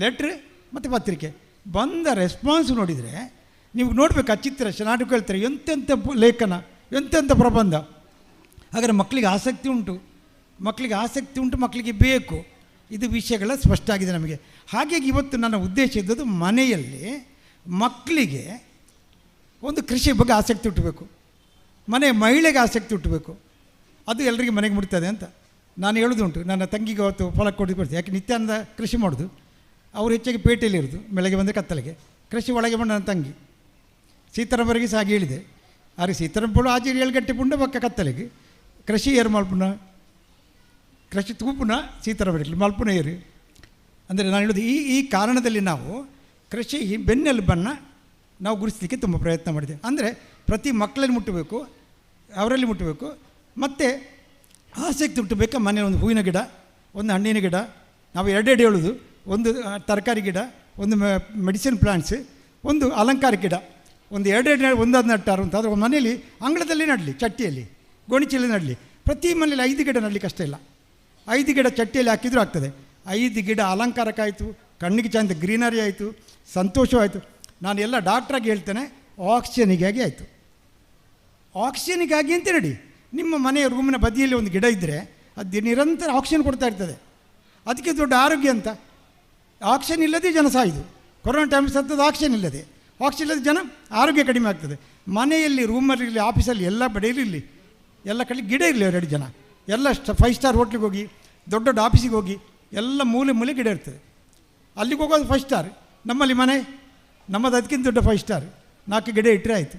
ಲೆಟ್ರ್ ಮತ್ತು ಪತ್ರಿಕೆ ಬಂದ ರೆಸ್ಪಾನ್ಸ್ ನೋಡಿದರೆ ನೀವು ನೋಡಬೇಕು. ಆ ಚಿತ್ರ ನಾಟಕ ಹೇಳ್ತಾರೆ, ಎಂತೆಂಥ ಲೇಖನ, ಎಂತೆಂಥ ಪ್ರಬಂಧ. ಹಾಗಾದರೆ ಮಕ್ಕಳಿಗೆ ಆಸಕ್ತಿ ಉಂಟು, ಮಕ್ಕಳಿಗೆ ಬೇಕು. ಇದು ವಿಷಯಗಳ ಸ್ಪಷ್ಟ ಆಗಿದೆ ನಮಗೆ. ಹಾಗಾಗಿ ಇವತ್ತು ನನ್ನ ಉದ್ದೇಶ ಇದ್ದದ್ದು, ಮನೆಯಲ್ಲಿ ಮಕ್ಕಳಿಗೆ ಒಂದು ಕೃಷಿ ಬಗ್ಗೆ ಆಸಕ್ತಿ ಹುಟ್ಟಬೇಕು, ಮಹಿಳೆಗೆ ಆಸಕ್ತಿ ಹುಟ್ಟಬೇಕು. ಅದು ಎಲ್ಲರಿಗೆ ಮನೆಗೆ ಮುಟ್ತದೆ ಅಂತ ನಾನು ಹೇಳೋದುಂಟು. ನನ್ನ ತಂಗಿಗೆ ಅವತ್ತು ಫಲಕ್ಕೆ ಕೊಡ್ತೀನಿ. ಯಾಕೆ ನಿತ್ಯಾನಂದ ಕೃಷಿ ಮಾಡೋದು, ಅವರು ಹೆಚ್ಚಾಗಿ ಪೇಟೆಯಲ್ಲಿ ಇರೋದು, ಬೆಳಗ್ಗೆ ಬಂದರೆ ಕತ್ತಲೆಗೆ. ಕೃಷಿ ಒಳಗೆ ಬಂದು ನನ್ನ ತಂಗಿ ಸೀತಾರಾಮರಿಗೆ ಸಹ ಹೇಳಿದೆ. ಆದರೆ ಸೀತಾರಾಮ ಪುಣ ಆಚೆ 7 ಗಂಟೆ ಪುಂಡ ಪಕ್ಕ ಕತ್ತಲೆಗೆ ಕೃಷಿ ಏರು ಮಲ್ಪುನ, ಕೃಷಿ ತೂಪುನ ಸೀತಾರಾಮರಿಗೆ ಮಲ್ಪುನ ಏರು. ಅಂದರೆ ನಾನು ಹೇಳೋದು ಈ ಕಾರಣದಲ್ಲಿ ನಾವು ಕೃಷಿ ಬೆನ್ನೆಲುಬನ್ನು ನಾವು ಗುರುತಿಸಲಿಕ್ಕೆ ತುಂಬ ಪ್ರಯತ್ನ ಮಾಡಿದೆ. ಅಂದರೆ ಪ್ರತಿ ಮಕ್ಕಳಲ್ಲಿ ಮುಟ್ಟಬೇಕು, ಅವರಲ್ಲಿ ಮುಟ್ಟಬೇಕು. ಮತ್ತು ಆಸಕ್ತಿ ಹುಟ್ಟಬೇಕು. ಮನೆ ಒಂದು ಹೂವಿನ ಗಿಡ, ಒಂದು ಹಣ್ಣಿನ ಗಿಡ, ನಾವು ಎರಡೆರಡು ಹೇಳೋದು, ಒಂದು ತರಕಾರಿ ಗಿಡ, ಒಂದು ಮೆಡಿಸಿನ್ ಪ್ಲಾಂಟ್ಸ್, ಒಂದು ಅಲಂಕಾರ ಗಿಡ, ಒಂದು ಎರಡೆರಡು ಒಂದಾದ ನಟ್ಟಾರು ಅಂತ ಆದರೆ ಮನೆಯಲ್ಲಿ ಅಂಗಳದಲ್ಲಿ ನಡಲಿ, ಚಟ್ಟಿಯಲ್ಲಿ ಗೋಣಿಚೀಲ ನಡಲಿ. ಪ್ರತಿ ಮನೇಲಿ 5 ಗಿಡ ನಡಲಿಕ್ಕೆ ಕಷ್ಟ ಇಲ್ಲ. 5 ಗಿಡ ಚಟ್ಟಿಯಲ್ಲಿ ಹಾಕಿದರೂ ಆಗ್ತದೆ. 5 ಗಿಡ ಅಲಂಕಾರಕ್ಕಾಯಿತು, ಕಣ್ಣಿಗೆ ಚಂದ ಗ್ರೀನರಿ ಆಯಿತು, ಸಂತೋಷವಾಯಿತು. ನಾನು ಎಲ್ಲ ಡಾಕ್ಟ್ರಾಗಿ ಹೇಳ್ತೇನೆ, ಆಕ್ಸಿಜನಿಗಾಗಿ ಆಯಿತು. ಆಕ್ಸಿಜನಿಗಾಗಿ ಅಂತ ನಡಿ. ನಿಮ್ಮ ಮನೆಯ ರೂಮಿನ ಬದಿಯಲ್ಲಿ ಒಂದು ಗಿಡ ಇದ್ದರೆ ಅದು ನಿರಂತರ ಆಕ್ಸಿಜನ್ ಕೊಡ್ತಾ ಇರ್ತದೆ. ಅದಕ್ಕೆ ದೊಡ್ಡ ಆರೋಗ್ಯ ಅಂತ. ಆಕ್ಸಿಜನ್ ಇಲ್ಲದೆ ಜನ ಸಾಯಿದು. ಕೊರೋನಾ ಟೈಮ್ ಸತ್ತದು ಆಕ್ಸಿಜನ್ ಇಲ್ಲದೆ. ಆಕ್ಸಿಜನ್ ಇಲ್ಲದೆ ಜನ ಆರೋಗ್ಯ ಕಡಿಮೆ ಆಗ್ತದೆ. ಮನೆಯಲ್ಲಿ, ರೂಮಲ್ಲಿ, ಆಫೀಸಲ್ಲಿ, ಎಲ್ಲ ಬಡಿಯಲ್ಲಿ ಎಲ್ಲ ಕಡೆ ಗಿಡ ಇರಲಿ. 2 ಜನ ಎಲ್ಲ 5 ಸ್ಟಾರ್ ಹೋಟ್ಲಿಗೆ ಹೋಗಿ, ದೊಡ್ಡ ದೊಡ್ಡ ಆಫೀಸಿಗೆ ಹೋಗಿ, ಎಲ್ಲ ಮೂಲೆ ಗಿಡ ಇರ್ತದೆ. ಅಲ್ಲಿಗೆ ಹೋಗೋದು 5 ಸ್ಟಾರ್. ನಮ್ಮಲ್ಲಿ ಮನೆ ನಮ್ಮದು ಅದಕ್ಕಿಂತ ದೊಡ್ಡ 5 ಸ್ಟಾರ್. 4 ಗಿಡ ಇಟ್ಟರೆ ಆಯಿತು.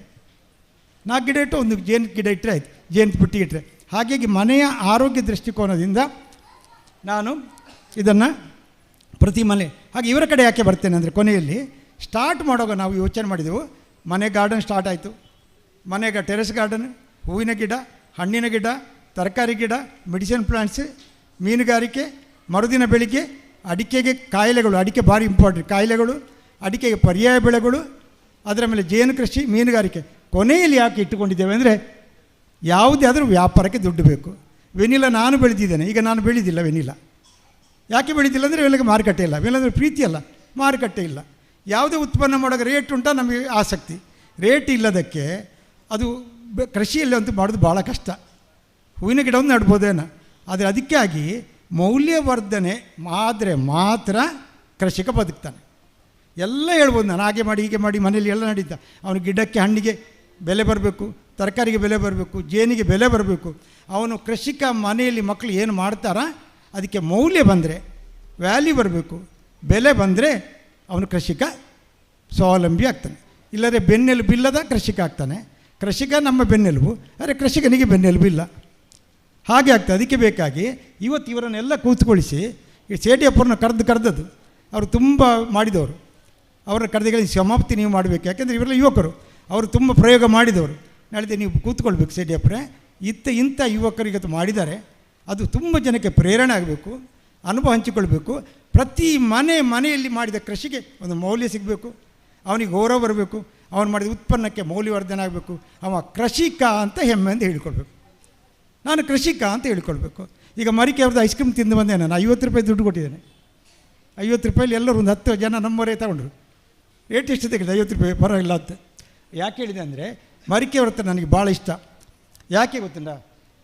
4 ಗಿಡ ಇಟ್ಟು ಒಂದು ಜೇನು ಗಿಡ ಇಟ್ಟರೆ ಆಯಿತು, ಜೇನು ಪುಟ್ಟಿ ಇಟ್ಟರೆ. ಹಾಗಾಗಿ ಮನೆಯ ಆರೋಗ್ಯ ದೃಷ್ಟಿಕೋನದಿಂದ ನಾನು ಇದನ್ನು ಪ್ರತಿ ಮನೆ ಹಾಗೆ ಇವರ ಕಡೆ ಯಾಕೆ ಬರ್ತೇನೆ ಅಂದರೆ, ಕೊನೆಯಲ್ಲಿ ಸ್ಟಾರ್ಟ್ ಮಾಡುವಾಗ ನಾವು ಯೋಚನೆ ಮಾಡಿದೆವು. ಮನೆ ಗಾರ್ಡನ್ ಸ್ಟಾರ್ಟ್ ಆಯಿತು. ಮನೆಗೆ ಟೆರೆಸ್ ಗಾರ್ಡನ್, ಹೂವಿನ ಗಿಡ, ಹಣ್ಣಿನ ಗಿಡ, ತರಕಾರಿ ಗಿಡ, ಮೆಡಿಸಿನ್ ಪ್ಲಾಂಟ್ಸ್, ಮೀನುಗಾರಿಕೆ, ಮರುದಿನ ಬೆಳಿಗ್ಗೆ ಅಡಿಕೆಗೆ ಕಾಯಿಲೆಗಳು, ಅಡಿಕೆ ಭಾರಿ ಇಂಪಾರ್ಟೆಂಟ್, ಕಾಯಿಲೆಗಳು, ಅಡಿಕೆಗೆ ಪರ್ಯಾಯ ಬೆಳೆಗಳು, ಅದರ ಮೇಲೆ ಜೇನು ಕೃಷಿ, ಮೀನುಗಾರಿಕೆ. ಕೊನೆಯಲ್ಲಿ ಯಾಕೆ ಇಟ್ಟುಕೊಂಡಿದ್ದೇವೆ ಅಂದರೆ, ಯಾವುದೇ ಆದರೂ ವ್ಯಾಪಾರಕ್ಕೆ ದುಡ್ಡು ಬೇಕು. ವೆನಿಲ್ಲ ನಾನು ಬೆಳೆದಿದ್ದೇನೆ, ಈಗ ನಾನು ಬೆಳೆದಿಲ್ಲ ವೆನಿಲ್ಲ. ಯಾಕೆ ಬೆಳೀತಿಲ್ಲ ಅಂದರೆ ವೆನಿಲ್ಲಗೆ ಮಾರುಕಟ್ಟೆ ಇಲ್ಲ. ವೆನಿಲ್ಲ ಪ್ರೀತಿ ಅಲ್ಲ, ಮಾರುಕಟ್ಟೆ ಇಲ್ಲ. ಯಾವುದೇ ಉತ್ಪನ್ನ ಮಾಡೋಕೆ ರೇಟ್ ಉಂಟಾ ನಮಗೆ ಆಸಕ್ತಿ. ರೇಟ್ ಇಲ್ಲದಕ್ಕೆ ಅದು ಕೃಷಿಯಲ್ಲಿ ಅಂತೂ ಮಾಡೋದು ಭಾಳ ಕಷ್ಟ. ಹೂವಿನ ಗಿಡವನ್ನು ನಡ್ಬೋದೇನೋ, ಆದರೆ ಅದಕ್ಕಾಗಿ ಮೌಲ್ಯವರ್ಧನೆ ಆದರೆ ಮಾತ್ರ ಕೃಷಿಕ ಬದುಕ್ತಾನೆ. ಎಲ್ಲ ಹೇಳ್ಬೋದು ನಾನು, ಹಾಗೆ ಮಾಡಿ ಹೀಗೆ ಮಾಡಿ ಮನೇಲಿ ಎಲ್ಲ ನಡೀತ. ಅವನು ಗಿಡಕ್ಕೆ, ಹಣ್ಣಿಗೆ ಬೆಲೆ ಬರಬೇಕು, ತರಕಾರಿಗೆ ಬೆಲೆ ಬರಬೇಕು, ಜೇನಿಗೆ ಬೆಲೆ ಬರಬೇಕು. ಅವನು ಕೃಷಿಕ ಮನೆಯಲ್ಲಿ ಮಕ್ಕಳು ಏನು ಮಾಡ್ತಾರ ಅದಕ್ಕೆ ಮೌಲ್ಯ ಬಂದರೆ, ವ್ಯಾಲ್ಯೂ ಬರಬೇಕು, ಬೆಲೆ ಬಂದರೆ ಅವನು ಕೃಷಿಕ ಸ್ವಾವಲಂಬಿ ಆಗ್ತಾನೆ. ಇಲ್ಲದೆ ಬೆನ್ನೆಲುಬು ಇಲ್ಲದ ಕೃಷಿಕ ಆಗ್ತಾನೆ. ಕೃಷಿಕ ನಮ್ಮ ಬೆನ್ನೆಲುಬು, ಆದರೆ ಕೃಷಿಕನಿಗೆ ಬೆನ್ನೆಲುಬು ಇಲ್ಲ. ಹಾಗೆ ಆಗ್ತದೆ. ಅದಕ್ಕೆ ಬೇಕಾಗಿ ಇವತ್ತು ಇವರನ್ನೆಲ್ಲ ಕೂತ್ಕೊಳಿಸಿ ಈ ಸೇಠಿಯಪ್ಪರನ್ನ ಕರೆದದ್ದು. ಅವರು ತುಂಬ ಮಾಡಿದವರು. ಅವರ ಕರೆದಿಗಳಿಗೆ ಸಮಾಪ್ತಿ ನೀವು ಮಾಡಬೇಕು. ಯಾಕೆಂದರೆ ಇವರೆಲ್ಲ ಯುವಕರು, ಅವರು ತುಂಬ ಪ್ರಯೋಗ ಮಾಡಿದವರು. ನಾಳೆ ನೀವು ಕೂತ್ಕೊಳ್ಬೇಕು ಸೇಠಿಯಪ್ಪರೇ, ಇಂಥ ಯುವಕರಿಗೆ ಮಾಡಿದ್ದಾರೆ. ಅದು ತುಂಬ ಜನಕ್ಕೆ ಪ್ರೇರಣೆ ಆಗಬೇಕು, ಅನುಭವ ಹಂಚಿಕೊಳ್ಬೇಕು. ಪ್ರತಿ ಮನೆಯಲ್ಲಿ ಮಾಡಿದ ಕೃಷಿಗೆ ಒಂದು ಮೌಲ್ಯ ಸಿಗಬೇಕು, ಅವನಿಗೆ ಗೌರವ ಬರಬೇಕು, ಅವನು ಮಾಡಿದ ಉತ್ಪನ್ನಕ್ಕೆ ಮೌಲ್ಯವರ್ಧನೆ ಆಗಬೇಕು. ಅವ ಕೃಷಿಕ ಅಂತ ಹೆಮ್ಮೆಯಿಂದ ಹೇಳ್ಕೊಳ್ಬೇಕು. ನಾನು ಕೃಷಿಕ ಅಂತ ಹೇಳ್ಕೊಳ್ಬೇಕು. ಈಗ ಮರಿಕೆ ಅವ್ರದ್ದು ಐಸ್ ಕ್ರೀಮ್ ತಿಂದು ಬಂದೆ ನಾನು. 50 ರೂಪಾಯಿ ದುಡ್ಡು ಕೊಟ್ಟಿದ್ದೇನೆ. 50 ರೂಪಾಯಲ್ಲಿ ಎಲ್ಲರೂ ಒಂದು 10 ಜನ ನಮ್ಮವರೇ ತಗೊಂಡ್ರು. ರೇಟ್ ಎಷ್ಟು ತೆಗೆದು 50 ರೂಪಾಯಿ ಪರವಾಗಿಲ್ಲ ಅಂತ. ಯಾಕೆ ಹೇಳಿದೆ ಅಂದರೆ, ಮರಿಕೆ ಅವ್ರ ಹತ್ರ ನನಗೆ ಭಾಳ ಇಷ್ಟ. ಯಾಕೆ ಗೊತ್ತಿಲ್ಲ,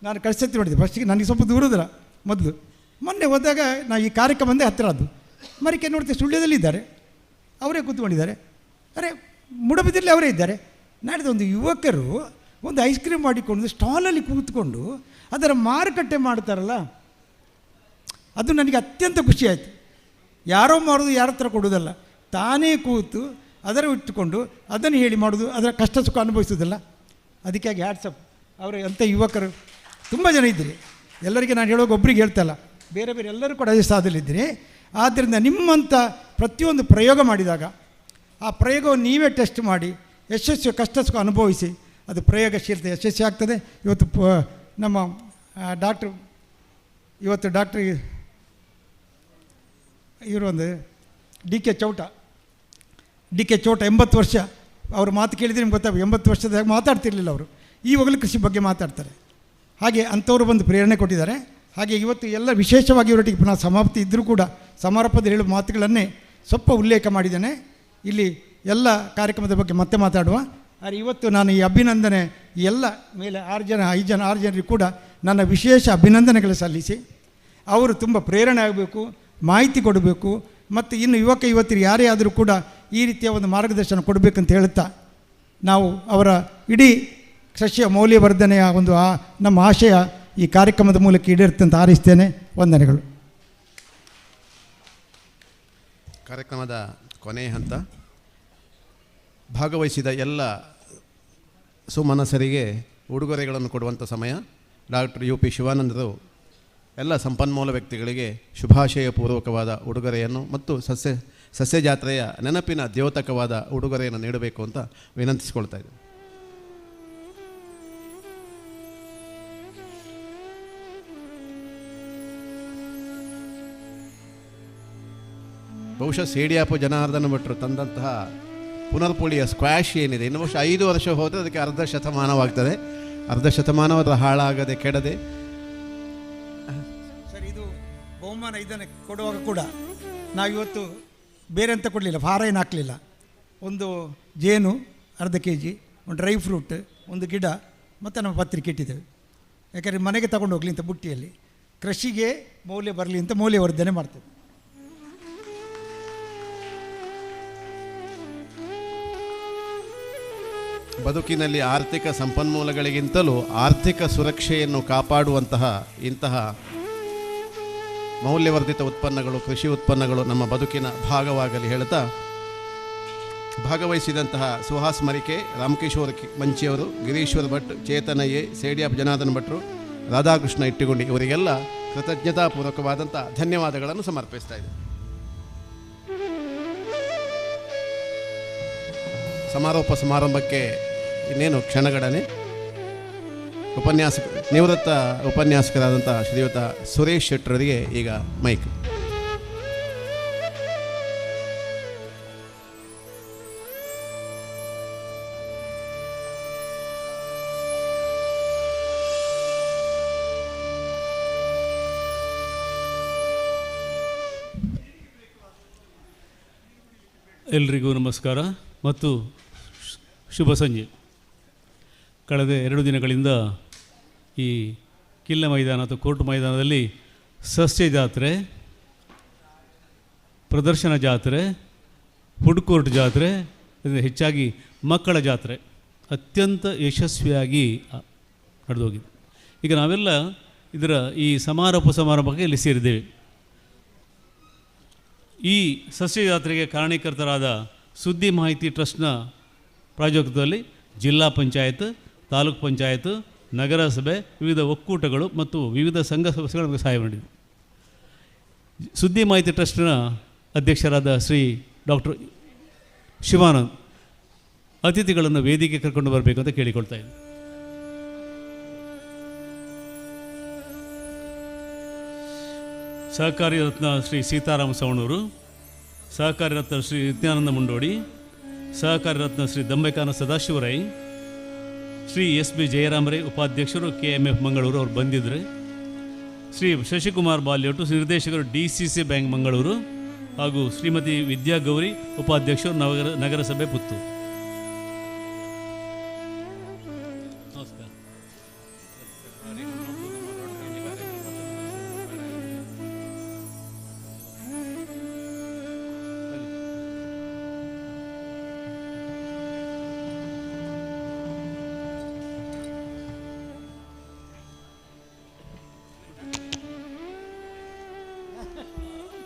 ನಾನು ಕಳಿಸತ್ತಿ ನೋಡಿದೆ ಫಸ್ಟಿಗೆ. ನನಗೆ ಸ್ವಲ್ಪ ದೂರದಲ್ಲ ಮೊದಲು. ಮೊನ್ನೆ ಹೋದಾಗ ನಾನು ಈ ಕಾರ್ಯಕ್ರಮ ಬಂದೇ ಹತ್ತಿರ ಅದು. ಮರಿಕೆ ನೋಡ್ತೀವಿ, ಸುಳ್ಯದಲ್ಲಿದ್ದಾರೆ, ಅವರೇ ಕೂತ್ಕೊಂಡಿದ್ದಾರೆ. ಅರೆ ಮುಡಬದಲ್ಲಿ ಅವರೇ ಇದ್ದಾರೆ. ನಾಡಿದ ಒಂದು ಯುವಕರು ಒಂದು ಐಸ್ ಕ್ರೀಮ್ ಮಾಡಿಕೊಂಡು ಸ್ಟಾಲಲ್ಲಿ ಕೂತ್ಕೊಂಡು ಅದರ ಮಾರುಕಟ್ಟೆ ಮಾಡ್ತಾರಲ್ಲ, ಅದು ನನಗೆ ಅತ್ಯಂತ ಖುಷಿಯಾಯಿತು. ಯಾರೋ ಮಾಡೋದು ಯಾರ ಹತ್ರ ಕೊಡೋದಲ್ಲ, ತಾನೇ ಕೂತು ಅದರ ಇಟ್ಟುಕೊಂಡು ಅದನ್ನು ಹೇಳಿ ಮಾಡೋದು, ಅದರ ಕಷ್ಟ ಸುಖ ಅನುಭವಿಸೋದಲ್ಲ. ಅದಕ್ಕಾಗಿ ಹ್ಯಾಟ್ಸಪ್. ಅವರು ಅಂಥ ಯುವಕರು ತುಂಬ ಜನ ಇದ್ದೀರಿ. ಎಲ್ಲರಿಗೆ ನಾನು ಹೇಳೋಕೆ ಒಬ್ರಿಗೆ ಹೇಳ್ತಲ್ಲ, ಬೇರೆ ಬೇರೆ ಎಲ್ಲರೂ ಕೂಡ ಅದೇ ಸ್ಥಾನದಲ್ಲಿದ್ದೀರಿ. ಆದ್ದರಿಂದ ನಿಮ್ಮಂಥ ಪ್ರತಿಯೊಂದು ಪ್ರಯೋಗ ಮಾಡಿದಾಗ ಆ ಪ್ರಯೋಗವನ್ನು ನೀವೇ ಟೆಸ್ಟ್ ಮಾಡಿ ಯಶಸ್ವಿ ಕಷ್ಟ ಸುಖ ಅನುಭವಿಸಿ, ಅದು ಪ್ರಯೋಗಶೀಲತೆ ಯಶಸ್ವಿ ಆಗ್ತದೆ. ಇವತ್ತು ನಮ್ಮ ಡಾಕ್ಟ್ರು ಇವರು ಒಂದು ಡಿ ಕೆ ಚೌಟ 80 ವರ್ಷ. ಅವ್ರ ಮಾತು ಕೇಳಿದರೆ ನಿಮ್ಗೆ ಗೊತ್ತಾಗ 80 ವರ್ಷದಾಗ ಮಾತಾಡ್ತಿರ್ಲಿಲ್ಲ ಅವರು. ಈವಾಗಲೂ ಕೃಷಿ ಬಗ್ಗೆ ಮಾತಾಡ್ತಾರೆ. ಹಾಗೆ ಅಂಥವರು ಬಂದು ಪ್ರೇರಣೆ ಕೊಟ್ಟಿದ್ದಾರೆ. ಹಾಗೆ ಇವತ್ತು ಎಲ್ಲ ವಿಶೇಷವಾಗಿ ಇವರೊಟ್ಟಿಗೆ ಪುನಃ ಸಮಾಪ್ತಿ ಇದ್ದರೂ ಕೂಡ ಸಮಾರೋಪದಲ್ಲಿ ಹೇಳುವ ಮಾತುಗಳನ್ನೇ ಸ್ವಲ್ಪ ಉಲ್ಲೇಖ ಮಾಡಿದ್ದೇನೆ. ಇಲ್ಲಿ ಎಲ್ಲ ಕಾರ್ಯಕ್ರಮದ ಬಗ್ಗೆ ಮತ್ತೆ ಮಾತಾಡುವ. ಆದರೆ ಇವತ್ತು ನಾನು ಈ ಅಭಿನಂದನೆ ಎಲ್ಲ ಮೇಲೆ 6 ಜನರಿಗೂ ಕೂಡ ನನ್ನ ವಿಶೇಷ ಅಭಿನಂದನೆಗಳು ಸಲ್ಲಿಸಿ, ಅವರು ತುಂಬ ಪ್ರೇರಣೆ ಆಗಬೇಕು, ಮಾಹಿತಿ ಕೊಡಬೇಕು. ಮತ್ತು ಇನ್ನು ಯುವತಿಯರು ಯಾರೇ ಆದರೂ ಕೂಡ ಈ ರೀತಿಯ ಒಂದು ಮಾರ್ಗದರ್ಶನ ಕೊಡಬೇಕಂತ ಹೇಳುತ್ತಾ, ನಾವು ಅವರ ಇಡೀ ಸಸ್ಯ ಮೌಲ್ಯವರ್ಧನೆಯ ಒಂದು ನಮ್ಮ ಆಶಯ ಈ ಕಾರ್ಯಕ್ರಮದ ಮೂಲಕ ಈಡೇರುತ್ತಂತ ಹಾರೈಸ್ತೇನೆ. ವಂದನೆಗಳು. ಕಾರ್ಯಕ್ರಮದ ಕೊನೆಯ ಹಂತ. ಭಾಗವಹಿಸಿದ ಎಲ್ಲ ಸುಮನಸರಿಗೆ ಉಡುಗೊರೆಗಳನ್ನು ಕೊಡುವಂಥ ಸಮಯ. ಡಾಕ್ಟರ್ UP ಶಿವಾನಂದರು ಎಲ್ಲ ಸಂಪನ್ಮೂಲ ವ್ಯಕ್ತಿಗಳಿಗೆ ಶುಭಾಶಯಪೂರ್ವಕವಾದ ಉಡುಗೊರೆಯನ್ನು ಮತ್ತು ಸಸ್ಯ ಜಾತ್ರೆಯ ನೆನಪಿನ ದ್ಯೋತಕವಾದ ಉಡುಗೊರೆಯನ್ನು ನೀಡಬೇಕು ಅಂತ ವಿನಂತಿಸಿಕೊಳ್ತಾ ಇದ್ದೀನಿ. ಬಹುಶಃ ಸೇಡಿಯಾಪು ಜನಾರ್ದನ ಭಟ್ರು ತಂದಂತಹ ಪುನರ್ಪುಳಿಯ ಸ್ಕ್ವಾಶ್ ಏನಿದೆ, ಇನ್ನು ಬಹುಶಃ 5 ವರ್ಷ ಹೋದರೆ ಅದಕ್ಕೆ ಅರ್ಧ ಶತಮಾನವಾಗ್ತದೆ. ಅರ್ಧ ಶತಮಾನವಾದ ಹಾಳಾಗದೆ ಕೆಡದೆ. ಸರ್, ಇದು ಬಹುಮಾನ ಇದನ್ನು ಕೊಡುವಾಗ ಕೂಡ ನಾವಿವತ್ತು ಬೇರೆ ಅಂತ ಕೊಡಲಿಲ್ಲ, ಭಾರ ಏನು ಹಾಕಲಿಲ್ಲ. ಒಂದು ಜೇನು ಅರ್ಧ kg, ಒಂದು ಡ್ರೈ ಫ್ರೂಟ್, ಒಂದು ಗಿಡ ಮತ್ತು ನಮ್ಮ ಪತ್ರಿಕೆ ಇಟ್ಟಿದ್ದೇವೆ. ಯಾಕಂದರೆ ಮನೆಗೆ ತಗೊಂಡು ಹೋಗಲಿ ಅಂತ ಬುಟ್ಟಿಯಲ್ಲಿ, ಕೃಷಿಗೆ ಮೌಲ್ಯ ಬರಲಿ ಅಂತ ಮೌಲ್ಯವರ್ಧನೆ ಮಾಡ್ತೇವೆ. ಬದುಕಿನಲ್ಲಿ ಆರ್ಥಿಕ ಸಂಪನ್ಮೂಲಗಳಿಗಿಂತಲೂ ಆರ್ಥಿಕ ಸುರಕ್ಷೆಯನ್ನು ಕಾಪಾಡುವಂತಹ ಇಂತಹ ಮೌಲ್ಯವರ್ಧಿತ ಉತ್ಪನ್ನಗಳು, ಕೃಷಿ ಉತ್ಪನ್ನಗಳು ನಮ್ಮ ಬದುಕಿನ ಭಾಗವಾಗಲಿ ಹೇಳುತ್ತಾ, ಭಾಗವಹಿಸಿದಂತಹ ಸುಹಾಸ್ ಮರಿಕೆ, ರಾಮಕಿಶೋರ್ ಮಂಚಿಯವರು, ಗಿರೀಶ್ವರ್ ಭಟ್, ಚೇತನ ಎ, ಸೇಡಿಯಾಪ್ ಜನಾರ್ದನ ಭಟ್ರು, ರಾಧಾಕೃಷ್ಣ ಇಟ್ಟಿಗುಂಡಿ ಇವರಿಗೆಲ್ಲ ಕೃತಜ್ಞತಾಪೂರ್ವಕವಾದಂಥ ಧನ್ಯವಾದಗಳನ್ನು ಸಮರ್ಪಿಸ್ತಾ ಇದೆ. ಸಮಾರೋಪ ಸಮಾರಂಭಕ್ಕೆ ಇನ್ನೇನು ಕ್ಷಣಗಣನೆ. ನಿವೃತ್ತ ಉಪನ್ಯಾಸಕರಾದಂಥ ಶ್ರೀಯುತ ಸುರೇಶ್ ಶೆಟ್ಟರಿಗೆ ಈಗ ಮೈಕ್. ಎಲ್ರಿಗೂ ನಮಸ್ಕಾರ ಮತ್ತು ಶುಭ ಸಂಜೆ. ಕಳೆದ 2 ದಿನಗಳಿಂದ ಈ ಕಿಲ್ಲ ಮೈದಾನ ಅಥವಾ ಕೋರ್ಟ್ ಮೈದಾನದಲ್ಲಿ ಸಸ್ಯ ಜಾತ್ರೆ, ಪ್ರದರ್ಶನ ಜಾತ್ರೆ, ಫುಡ್ ಕೋರ್ಟ್ ಜಾತ್ರೆ, ಹೆಚ್ಚಾಗಿ ಮಕ್ಕಳ ಜಾತ್ರೆ ಅತ್ಯಂತ ಯಶಸ್ವಿಯಾಗಿ ನಡೆದೋಗಿದೆ. ಈಗ ನಾವೆಲ್ಲ ಇದರ ಈ ಸಮಾರಂಭಕ್ಕೆ ಇಲ್ಲಿ ಸೇರಿದ್ದೇವೆ. ಈ ಸಸ್ಯ ಜಾತ್ರೆಗೆ ಕಾರಣೀಕರ್ತರಾದ ಸುದ್ದಿ ಮಾಹಿತಿ ಟ್ರಸ್ಟ್ನ ಪ್ರಾಯೋಜಕತ್ವದಲ್ಲಿ ಜಿಲ್ಲಾ ಪಂಚಾಯತ್, ತಾಲೂಕು ಪಂಚಾಯತ್, ನಗರಸಭೆ, ವಿವಿಧ ಒಕ್ಕೂಟಗಳು ಮತ್ತು ವಿವಿಧ ಸಂಘ ಸಂಸ್ಥೆಗಳು ನಮಗೆ ಸಹಾಯ ಮಾಡಿದೆ. ಸುದ್ದಿ ಮಾಹಿತಿ ಟ್ರಸ್ಟ್ನ ಅಧ್ಯಕ್ಷರಾದ ಶ್ರೀ ಡಾಕ್ಟರ್ ಶಿವಾನಂದ್ ಅತಿಥಿಗಳನ್ನು ವೇದಿಕೆ ಕರ್ಕೊಂಡು ಬರಬೇಕು ಅಂತ ಕೇಳಿಕೊಳ್ತಾ ಇದ್ದೀನಿ. ಸಹಕಾರಿ ರತ್ನ ಶ್ರೀ ಸೀತಾರಾಮ ಸವಣೂರು, ಸಹಕಾರಿ ರತ್ನ ಶ್ರೀ ನಿತ್ಯಾನಂದ ಮುಂಡೋಡಿ, ಸಹಕಾರಿ ರತ್ನ ಶ್ರೀ ದಂಬೆಕಾನ ಸದಾಶಿವರೈ, ಶ್ರೀ SB ಜಯರಾಮರೈ ಉಪಾಧ್ಯಕ್ಷರು KMF ಮಂಗಳೂರು ಅವರು ಬಂದಿದ್ದರೆ, ಶ್ರೀ ಶಶಿಕುಮಾರ್ ಬಾಲ್ಯೋಟು ನಿರ್ದೇಶಕರು DCC ಬ್ಯಾಂಕ್ ಮಂಗಳೂರು ಹಾಗೂ ಶ್ರೀಮತಿ ವಿದ್ಯಾ ಗೌರಿ ಉಪಾಧ್ಯಕ್ಷರು ನಗರಸಭೆ ಪುತ್ತೂರು. ನಮಸ್ಕಾರ.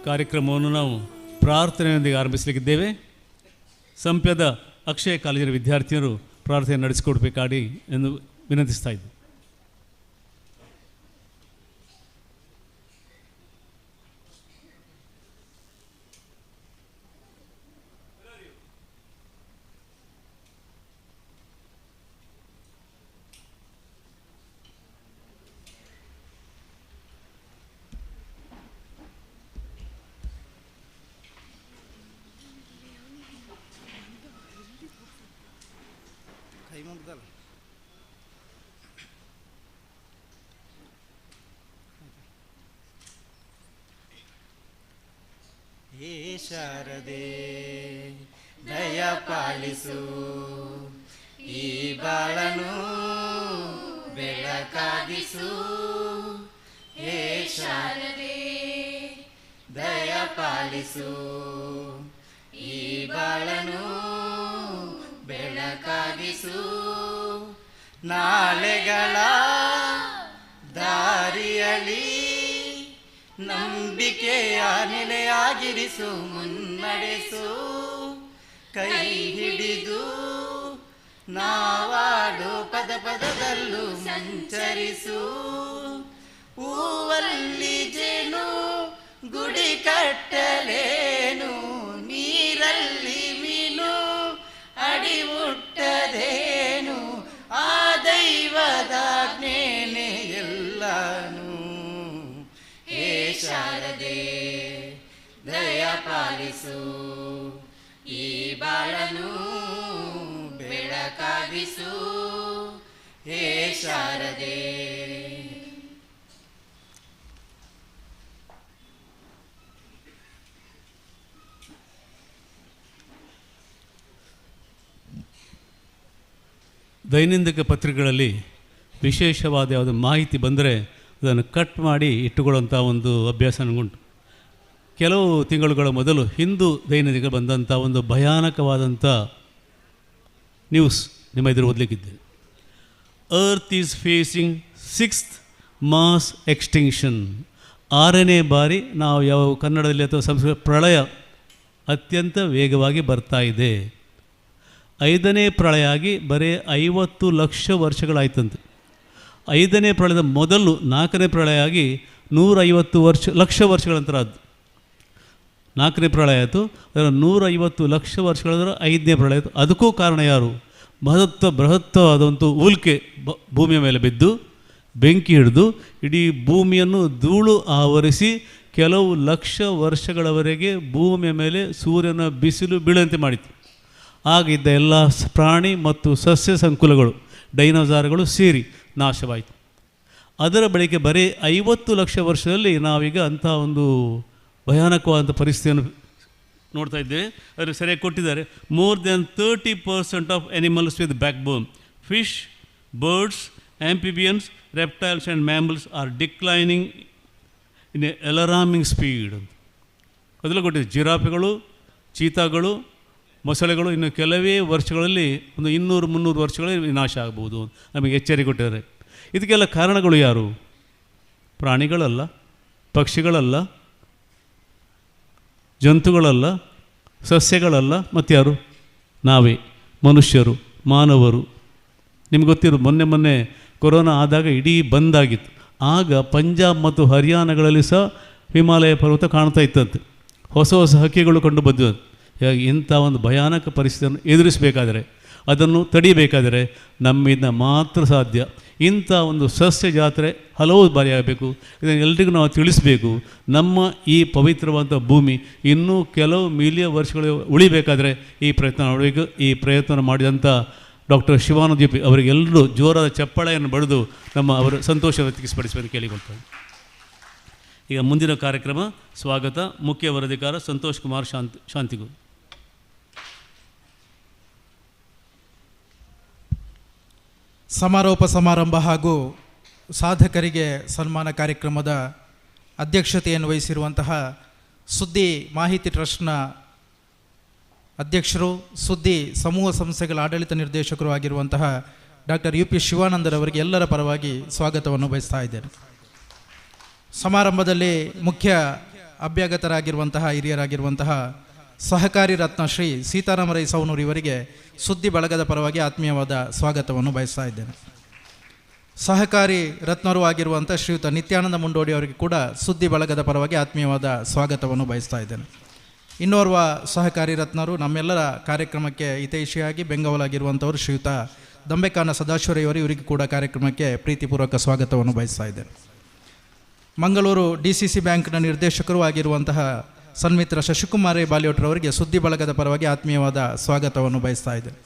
ಕಾರ್ಯಕ್ರಮವನ್ನು ನಾವು ಪ್ರಾರ್ಥನೆಯೊಂದಿಗೆ ಆರಂಭಿಸಲಿಕ್ಕಿದ್ದೇವೆ. ಸಂಪ್ಯದ ಅಕ್ಷಯ ಕಾಲೇಜಿನ ವಿದ್ಯಾರ್ಥಿಯರು ಪ್ರಾರ್ಥನೆ ನಡೆಸಿಕೊಡ್ಬೇಕಾಡಿ ಎಂದು ವಿನಂತಿಸ್ತಾ ಇದ್ದೆ. ಹೇ ಶಾರದೆ ದಯ ಪಾಲಿಸು, ಈ ಬಾಳನು ಬೆಳಕಾಗಿಸು. ಹೇ ಶಾರದೆ ದಯ ಪಾಲಿಸು, ಈ ಬಾಳನು ಬೆಳಕಾಗಿಸು. ನಾಳೆಗಳ ದಾರಿಯಲಿ ನಂಬಿಕೆಯ ನೆಲೆಯಾಗಿರಿಸು, ಮುನ್ನಡೆಸು. ಕೈ ಹಿಡಿದು ನಾವಾಡು ಪದ ಪದದಲ್ಲೂ ಸಂಚರಿಸು. ಹೂವಲ್ಲಿ ಜೇನು ಗುಡಿ ಕಟ್ಟಲೇನು, ನೀರಲ್ಲಿ ಮೀನು ಅಡಿ ಮುಟ್ಟದೇನು. ಆ ದೈವದಾಜ್ಞೆನೇ ಎಲ್ಲಾನು. ಹೇ ಶಾರದೆ ದಯ ಪಾಲಿಸು. ಪಾಲಿಸು ಈ ಬಾಳನು ಬೆಳಕಾಗಿಸು ಹೇ ಶಾರದೆ. ದೈನಂದಿನ ಪತ್ರಿಕೆಗಳಲ್ಲಿ ವಿಶೇಷವಾದ ಯಾವುದೋ ಮಾಹಿತಿ ಬಂದರೆ ಅದನ್ನು ಕಟ್ ಮಾಡಿ ಇಟ್ಟುಕೊಳ್ಳುವಂಥ ಒಂದು ಅಭ್ಯಾಸ ನನಗುಂಟು. ಕೆಲವು ತಿಂಗಳುಗಳ ಮೊದಲು ಹಿಂದೂ ದೈನಂದಿನ ಬಂದಂಥ ಒಂದು ಭಯಾನಕವಾದಂಥ ನ್ಯೂಸ್ ನಿಮ್ಮ ಎದುರು ಓದಲಿಕ್ಕಿದ್ದೇನೆ. Earth is facing 6th mass extinction. 6ನೇ ಬಾರಿ ನಾವು ಯಾವ ಕನ್ನಡದಲ್ಲಿ ಅಥವಾ ಸಂಸ್ಕೃತ ಪ್ರಳಯ ಅತ್ಯಂತ ವೇಗವಾಗಿ ಬರ್ತಾ ಇದೆ. 5ನೇ ಪ್ರಳಯ ಆಗಿ ಬರೀ 50 ಲಕ್ಷ ವರ್ಷಗಳಾಯ್ತಂತೆ. 5ನೇ ಪ್ರಳಯದ ಮೊದಲು 4ನೇ ಪ್ರಳಯ ಆಗಿ 150 ಲಕ್ಷ ವರ್ಷಗಳ ನಂತರ ಅದು 4ನೇ ಪ್ರಳಯ ಆಯಿತು. ಅದರ 150 ಲಕ್ಷ ವರ್ಷಗಳ ನಂತರ 5ನೇ ಪ್ರಳಯ ಆಯಿತು. ಅದಕ್ಕೂ ಕಾರಣ ಯಾರು? ಬೃಹತ್ತವಾದಂಥ ಉಲ್ಕೆ ಭೂಮಿಯ ಮೇಲೆ ಬಿದ್ದು ಬೆಂಕಿ ಹಿಡಿದು ಇಡೀ ಭೂಮಿಯನ್ನು ಧೂಳು ಆವರಿಸಿ ಕೆಲವು ಲಕ್ಷ ವರ್ಷಗಳವರೆಗೆ ಭೂಮಿಯ ಮೇಲೆ ಸೂರ್ಯನ ಬಿಸಿಲು ಬೀಳಂತೆ ಮಾಡಿತು. ಆಗಿದ್ದ ಎಲ್ಲ ಪ್ರಾಣಿ ಮತ್ತು ಸಸ್ಯ ಸಂಕುಲಗಳು ಡೈನೋಸಾರ್ಗಳು ಸೇರಿ ನಾಶವಾಯಿತು. ಅದರ ಬಳಿಕ ಬರೀ 50 ಲಕ್ಷ ವರ್ಷದಲ್ಲಿ ನಾವೀಗ ಅಂಥ ಒಂದು ಭಯಾನಕವಾದಂಥ ಪರಿಸ್ಥಿತಿಯನ್ನು ನೋಡ್ತಾ ಇದ್ದೇವೆ. ಅದನ್ನು ಸರಿಯಾಗಿ ಕೊಟ್ಟಿದ್ದಾರೆ. More than 30% of animals with backbone, fish, birds, amphibians, reptiles and mammals are declining in a alarming speed ಅಂತ ಅದೆಲ್ಲ ಕೊಟ್ಟಿದೆ. ಜಿರಾಫೆಗಳು, ಚೀತಾಗಳು, ಮೊಸಳೆಗಳು ಇನ್ನು ಕೆಲವೇ ವರ್ಷಗಳಲ್ಲಿ ಒಂದು 200-300 ವರ್ಷಗಳಲ್ಲಿ ನಾಶ ಆಗ್ಬೋದು ನಮಗೆ ಎಚ್ಚರಿಕೆ ಕೊಟ್ಟಿದ್ದಾರೆ. ಇದಕ್ಕೆಲ್ಲ ಕಾರಣಗಳು ಯಾರು? ಪ್ರಾಣಿಗಳಲ್ಲ, ಪಕ್ಷಿಗಳಲ್ಲ, ಜಂತುಗಳಲ್ಲ, ಸಸ್ಯಗಳಲ್ಲ, ಮತ್ತು ಯಾರು? ನಾವೇ ಮನುಷ್ಯರು, ಮಾನವರು. ನಿಮ್ಗೆ ಗೊತ್ತಿರೋದು ಮೊನ್ನೆ ಕೊರೋನಾ ಆದಾಗ ಇಡೀ ಬಂದಾಗಿತ್ತು. ಆಗ ಪಂಜಾಬ್ ಮತ್ತು ಹರಿಯಾಣಗಳಲ್ಲಿ ಸಹ ಹಿಮಾಲಯ ಪರ್ವತ ಕಾಣ್ತಾ ಇತ್ತಂತೆ. ಹೊಸ ಹೊಸ ಹಕ್ಕಿಗಳು ಕಂಡು ಬಂದವು. ಹೀಗಾಗಿ ಇಂಥ ಒಂದು ಭಯಾನಕ ಪರಿಸ್ಥಿತಿಯನ್ನು ಎದುರಿಸಬೇಕಾದರೆ, ಅದನ್ನು ತಡಿಬೇಕಾದರೆ ನಮ್ಮಿಂದ ಮಾತ್ರ ಸಾಧ್ಯ. ಇಂಥ ಒಂದು ಸಸ್ಯ ಜಾತ್ರೆ ಹಲವು ಬಾರಿ ಆಗಬೇಕು. ಇದನ್ನು ಎಲ್ರಿಗೂ ನಾವು ತಿಳಿಸಬೇಕು. ನಮ್ಮ ಈ ಪವಿತ್ರವಾದ ಭೂಮಿ ಇನ್ನೂ ಕೆಲವು ಮಿಲಿಯನ್ ವರ್ಷಗಳು ಉಳಿಬೇಕಾದರೆ ಈ ಪ್ರಯತ್ನ ಮಾಡಬೇಕು. ಈ ಪ್ರಯತ್ನ ಮಾಡಿದಂಥ ಡಾಕ್ಟರ್ ಶಿವಾನಂದ ಜಿ.ಪಿ. ಅವರಿಗೆಲ್ಲರೂ ಜೋರಾದ ಚಪ್ಪಾಳೆಯನ್ನು ಬಡಿದು ಅವರ ಸಂತೋಷ ವ್ಯಕ್ತಪಡಿಸಬೇಕು ಕೇಳಿಕೊಳ್ತಾರೆ. ಈಗ ಮುಂದಿನ ಕಾರ್ಯಕ್ರಮ ಸ್ವಾಗತ. ಮುಖ್ಯ ವರದಿಗಾರ ಸಂತೋಷ್ ಕುಮಾರ್ ಶಾಂತಿಗೂ. ಸಮಾರೋಪ ಸಮಾರಂಭ ಹಾಗೂ ಸಾಧಕರಿಗೆ ಸನ್ಮಾನ ಕಾರ್ಯಕ್ರಮದ ಅಧ್ಯಕ್ಷತೆಯನ್ನು ವಹಿಸಿರುವಂತಹ ಸುದ್ದಿ ಮಾಹಿತಿ ಟ್ರಸ್ಟ್ನ ಅಧ್ಯಕ್ಷರು, ಸುದ್ದಿ ಸಮೂಹ ಸಂಸ್ಥೆಗಳ ಆಡಳಿತ ನಿರ್ದೇಶಕರು ಆಗಿರುವಂತಹ ಡಾಕ್ಟರ್ ಯು.ಪಿ. ಶಿವಾನಂದರವರಿಗೆ ಎಲ್ಲರ ಪರವಾಗಿ ಸ್ವಾಗತವನ್ನು ಬಯಸ್ತಾ ಇದ್ದೇನೆ. ಸಮಾರಂಭದಲ್ಲಿ ಮುಖ್ಯ ಅಭ್ಯಾಗತರಾಗಿರುವಂತಹ ಹಿರಿಯರಾಗಿರುವಂತಹ ಸಹಕಾರಿ ರತ್ನ ಶ್ರೀ ಸೀತಾರಾಮ ರೈ ಸೌನೂರು ಇವರಿಗೆ ಸುದ್ದಿ ಬಳಗದ ಪರವಾಗಿ ಆತ್ಮೀಯವಾದ ಸ್ವಾಗತವನ್ನು ಬಯಸ್ತಾ ಇದ್ದೇನೆ. ಸಹಕಾರಿ ರತ್ನರು ಆಗಿರುವಂಥ ಶ್ರೀಯುತ ನಿತ್ಯಾನಂದ ಮುಂಡೋಡಿ ಅವರಿಗೆ ಕೂಡ ಸುದ್ದಿ ಬಳಗದ ಪರವಾಗಿ ಆತ್ಮೀಯವಾದ ಸ್ವಾಗತವನ್ನು ಬಯಸ್ತಾ ಇದ್ದೇನೆ. ಇನ್ನೋರ್ವ ಸಹಕಾರಿ ರತ್ನರು ನಮ್ಮೆಲ್ಲರ ಕಾರ್ಯಕ್ರಮಕ್ಕೆ ಹಿತೈಷಿಯಾಗಿ ಬೆಂಗಾವಲಾಗಿರುವಂಥವರು ಶ್ರೀಯುತ ದಂಬೆಕಾನ ಸದಾಶಿವರಯ್ಯವರು, ಇವರಿಗೆ ಕೂಡ ಕಾರ್ಯಕ್ರಮಕ್ಕೆ ಪ್ರೀತಿಪೂರ್ವಕ ಸ್ವಾಗತವನ್ನು ಬಯಸ್ತಾ ಇದ್ದೇನೆ. ಮಂಗಳೂರು DCC ಬ್ಯಾಂಕ್ನ ನಿರ್ದೇಶಕರು ಆಗಿರುವಂತಹ ಸನ್ಮಿತ್ರ ಶಶಿಕುಮಾರ್ ಬಾಲಿಯೋಟ್ರವರಿಗೆ ಸುದ್ದಿ ಬಳಗದ ಪರವಾಗಿ ಆತ್ಮೀಯವಾದ ಸ್ವಾಗತವನ್ನು ಬಯಸ್ತಾ ಇದ್ದೇನೆ.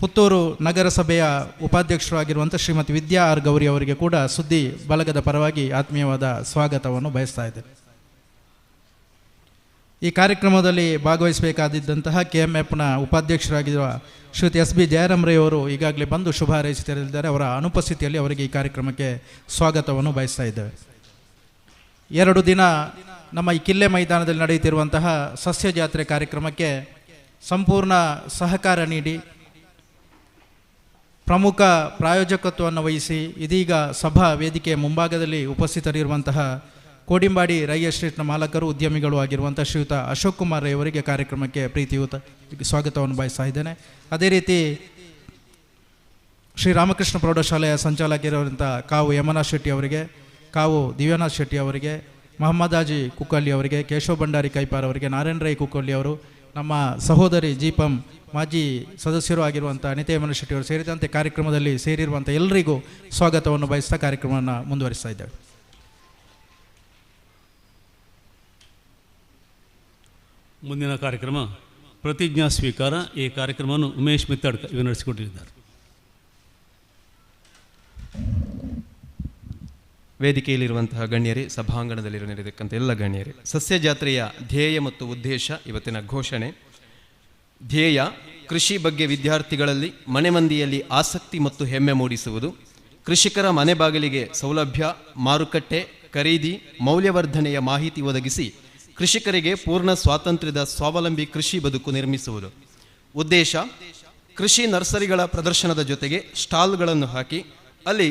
ಪುತ್ತೂರು ನಗರಸಭೆಯ ಉಪಾಧ್ಯಕ್ಷರು ಆಗಿರುವಂಥ ಶ್ರೀಮತಿ ವಿದ್ಯಾ ಆರ್ ಗೌರಿ ಅವರಿಗೆ ಕೂಡ ಸುದ್ದಿ ಬಳಗದ ಪರವಾಗಿ ಆತ್ಮೀಯವಾದ ಸ್ವಾಗತವನ್ನು ಬಯಸ್ತಾ ಇದ್ದೇನೆ. ಈ ಕಾರ್ಯಕ್ರಮದಲ್ಲಿ ಭಾಗವಹಿಸಬೇಕಾದಿದ್ದಂತಹ KMFನ ಉಪಾಧ್ಯಕ್ಷರಾಗಿರುವ ಶ್ರೀಯುತ SB ಜಯರಾಮ್ ರೈ ಅವರು ಈಗಾಗಲೇ ಬಂದು ಶುಭ ಹಾರೈಸುತ್ತಿದ್ದಾರೆ. ಅವರ ಅನುಪಸ್ಥಿತಿಯಲ್ಲಿ ಅವರಿಗೆ ಈ ಕಾರ್ಯಕ್ರಮಕ್ಕೆ ಸ್ವಾಗತವನ್ನು ಬಯಸ್ತಾ ಇದ್ದೇವೆ. 2 ದಿನ ನಮ್ಮ ಈ ಕಿಲ್ಲೆ ಮೈದಾನದಲ್ಲಿ ನಡೆಯುತ್ತಿರುವಂತಹ ಸಸ್ಯ ಜಾತ್ರೆ ಕಾರ್ಯಕ್ರಮಕ್ಕೆ ಸಂಪೂರ್ಣ ಸಹಕಾರ ನೀಡಿ ಪ್ರಮುಖ ಪ್ರಾಯೋಜಕತ್ವವನ್ನು ವಹಿಸಿ ಇದೀಗ ಸಭಾ ವೇದಿಕೆಯ ಮುಂಭಾಗದಲ್ಲಿ ಉಪಸ್ಥಿತರಿರುವಂತಹ ಕೋಡಿಂಬಾಡಿ ರೈ ಎಸ್ಟೇಟ್ನ ಮಾಲಕರು, ಉದ್ಯಮಿಗಳು ಆಗಿರುವಂಥ ಶ್ರೀಯುತ ಅಶೋಕ್ ಕುಮಾರ್ ರೈ ಅವರಿಗೆ ಕಾರ್ಯಕ್ರಮಕ್ಕೆ ಪ್ರೀತಿಯುತ ಸ್ವಾಗತವನ್ನು ಬಯಸ್ತಾ ಇದ್ದೇನೆ. ಅದೇ ರೀತಿ ಶ್ರೀ ರಾಮಕೃಷ್ಣ ಪ್ರೌಢಶಾಲೆಯ ಸಂಚಾಲಕರಿರುವಂಥ ಕಾವು ಯಮನಾಥ್ ಶೆಟ್ಟಿ ಅವರಿಗೆ, ಕಾವು ದಿವ್ಯನಾಥ್ ಶೆಟ್ಟಿ ಅವರಿಗೆ, ಮೊಹಮ್ಮದ್ ಹಾಜಿ ಕುಕ್ಕಳ್ಳಿ ಅವರಿಗೆ, ಕೇಶವ ಭಂಡಾರಿ ಕೈಪಾರ್ ಅವರಿಗೆ, ನಾರಾಯಣ ರೈ ಕುಕ್ಕಳ್ಳಿ ಅವರು, ನಮ್ಮ ಸಹೋದರಿ ಜಿಪಂ ಮಾಜಿ ಸದಸ್ಯರು ಆಗಿರುವಂಥ ಅನಿತಾ ಯಮನಾಥ್ ಶೆಟ್ಟಿ ಅವರು ಸೇರಿದಂತೆ ಕಾರ್ಯಕ್ರಮದಲ್ಲಿ ಸೇರಿರುವಂಥ ಎಲ್ಲರಿಗೂ ಸ್ವಾಗತವನ್ನು ಬಯಸ್ತಾ ಕಾರ್ಯಕ್ರಮವನ್ನು ಮುಂದುವರಿಸ್ತಾ ಇದ್ದೇವೆ. ಮುಂದಿನ ಕಾರ್ಯಕ್ರಮ ಪ್ರತಿಜ್ಞಾ ಸ್ವೀಕಾರ. ಈ ಕಾರ್ಯಕ್ರಮವನ್ನು ಉಮೇಶ್ ಮಿತ್ತಡ್ಕ ಇವರು ನಡೆಸಿಕೊಟ್ಟಿದ್ದಾರೆ. ವೇದಿಕೆಯಲ್ಲಿರುವಂತಹ ಗಣ್ಯರೇ, ಸಭಾಂಗಣದಲ್ಲಿರತಕ್ಕಂಥ ಎಲ್ಲ ಗಣ್ಯರೇ, ಸಸ್ಯ ಜಾತ್ರೆಯ ಧ್ಯೇಯ ಮತ್ತು ಉದ್ದೇಶ ಇವತ್ತಿನ ಘೋಷಣೆ. ಧ್ಯೇಯ: ಕೃಷಿ ಬಗ್ಗೆ ವಿದ್ಯಾರ್ಥಿಗಳಲ್ಲಿ ಮನೆ ಮಂದಿಯಲ್ಲಿ ಆಸಕ್ತಿ ಮತ್ತು ಹೆಮ್ಮೆ ಮೂಡಿಸುವುದು. ಕೃಷಿಕರ ಮನೆ ಬಾಗಿಲಿಗೆ ಸೌಲಭ್ಯ, ಮಾರುಕಟ್ಟೆ, ಖರೀದಿ, ಮೌಲ್ಯವರ್ಧನೆಯ ಮಾಹಿತಿ ಒದಗಿಸಿ ಕೃಷಿಕರಿಗೆ ಪೂರ್ಣ ಸ್ವಾತಂತ್ರ್ಯದ ಸ್ವಾವಲಂಬಿ ಕೃಷಿ ಬದುಕು ನಿರ್ಮಿಸುವುದು. ಉದ್ದೇಶ: ಕೃಷಿ ನರ್ಸರಿಗಳ ಪ್ರದರ್ಶನದ ಜೊತೆಗೆ ಸ್ಟಾಲ್ಗಳನ್ನು ಹಾಕಿ ಅಲ್ಲಿ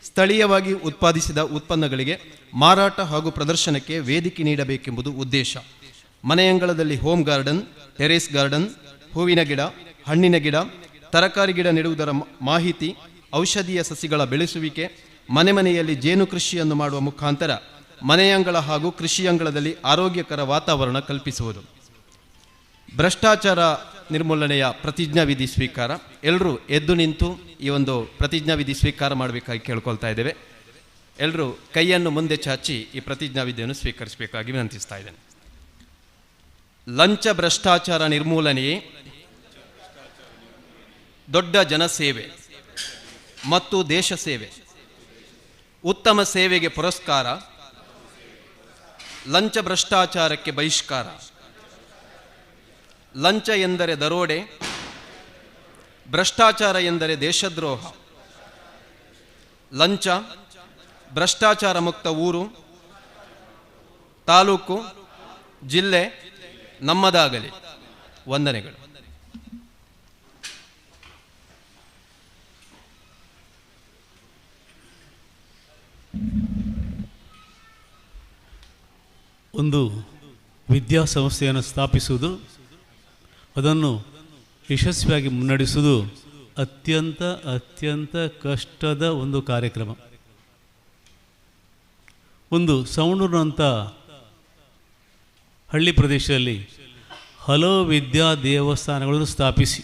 ಸ್ಥಳೀಯವಾಗಿ ಉತ್ಪಾದಿಸಿದ ಉತ್ಪನ್ನಗಳಿಗೆ ಮಾರಾಟ ಹಾಗೂ ಪ್ರದರ್ಶನಕ್ಕೆ ವೇದಿಕೆ ನೀಡಬೇಕೆಂಬುದು ಉದ್ದೇಶ. ಮನೆಯಂಗಳದಲ್ಲಿ ಹೋಮ್ ಗಾರ್ಡನ್, ಟೆರೇಸ್ ಗಾರ್ಡನ್, ಹೂವಿನ ಗಿಡ, ಹಣ್ಣಿನ ಗಿಡ, ತರಕಾರಿ ಗಿಡ ನೆಡುವುದರ ಮಾಹಿತಿ, ಔಷಧೀಯ ಸಸಿಗಳ ಬೆಳೆಸುವಿಕೆ, ಮನೆಯಲ್ಲಿ ಜೇನು ಕೃಷಿಯನ್ನು ಮಾಡುವ ಮುಖಾಂತರ ಮನೆಯಂಗಳ ಹಾಗೂ ಕೃಷಿಯಂಗಳದಲ್ಲಿ ಆರೋಗ್ಯಕರ ವಾತಾವರಣ ಕಲ್ಪಿಸುವುದು. ಭ್ರಷ್ಟಾಚಾರ ನಿರ್ಮೂಲನೆಯ ಪ್ರತಿಜ್ಞಾವಿಧಿ ಸ್ವೀಕಾರ. ಎಲ್ಲರೂ ಎದ್ದು ನಿಂತು ಈ ಒಂದು ಪ್ರತಿಜ್ಞಾವಿಧಿ ಸ್ವೀಕಾರ ಮಾಡಬೇಕಾಗಿ ಕೇಳ್ಕೊಳ್ತಾ ಇದ್ದೇವೆ. ಎಲ್ಲರೂ ಕೈಯನ್ನು ಮುಂದೆ ಚಾಚಿ ಈ ಪ್ರತಿಜ್ಞಾವಿಧಿಯನ್ನು ಸ್ವೀಕರಿಸಬೇಕಾಗಿ ವಿನಂತಿಸ್ತಾ ಇದ್ದೇನೆ. ಲಂಚ ಭ್ರಷ್ಟಾಚಾರ ನಿರ್ಮೂಲನೆಯೇ ದೊಡ್ಡ ಜನಸೇವೆ ಮತ್ತು ದೇಶ ಸೇವೆ. ಉತ್ತಮ ಸೇವೆಗೆ ಪುರಸ್ಕಾರ, ಲಂಚ ಭ್ರಷ್ಟಾಚಾರಕ್ಕೆ ಬಹಿಷ್ಕಾರ. ಲಂಚ ಎಂದರೆ ದರೋಡೆ, ಭ್ರಷ್ಟಾಚಾರ ಎಂದರೆ ದೇಶದ್ರೋಹ. ಲಂಚ ಭ್ರಷ್ಟಾಚಾರ ಮುಕ್ತ ಊರು, ತಾಲೂಕು, ಜಿಲ್ಲೆ ನಮ್ಮದಾಗಲಿ. ವಂದನೆಗಳು. ಒಂದು ವಿದ್ಯಾಸಂಸ್ಥೆಯನ್ನು ಸ್ಥಾಪಿಸುವುದು, ಅದನ್ನು ಯಶಸ್ವಿಯಾಗಿ ಮುನ್ನಡೆಸುವುದು ಅತ್ಯಂತ ಕಷ್ಟದ ಒಂದು ಕಾರ್ಯಕ್ರಮ. ಒಂದು ಸವಣೂರಿನಂಥ ಹಳ್ಳಿ ಪ್ರದೇಶದಲ್ಲಿ ಹಲವು ವಿದ್ಯಾ ದೇವಸ್ಥಾನಗಳನ್ನು ಸ್ಥಾಪಿಸಿ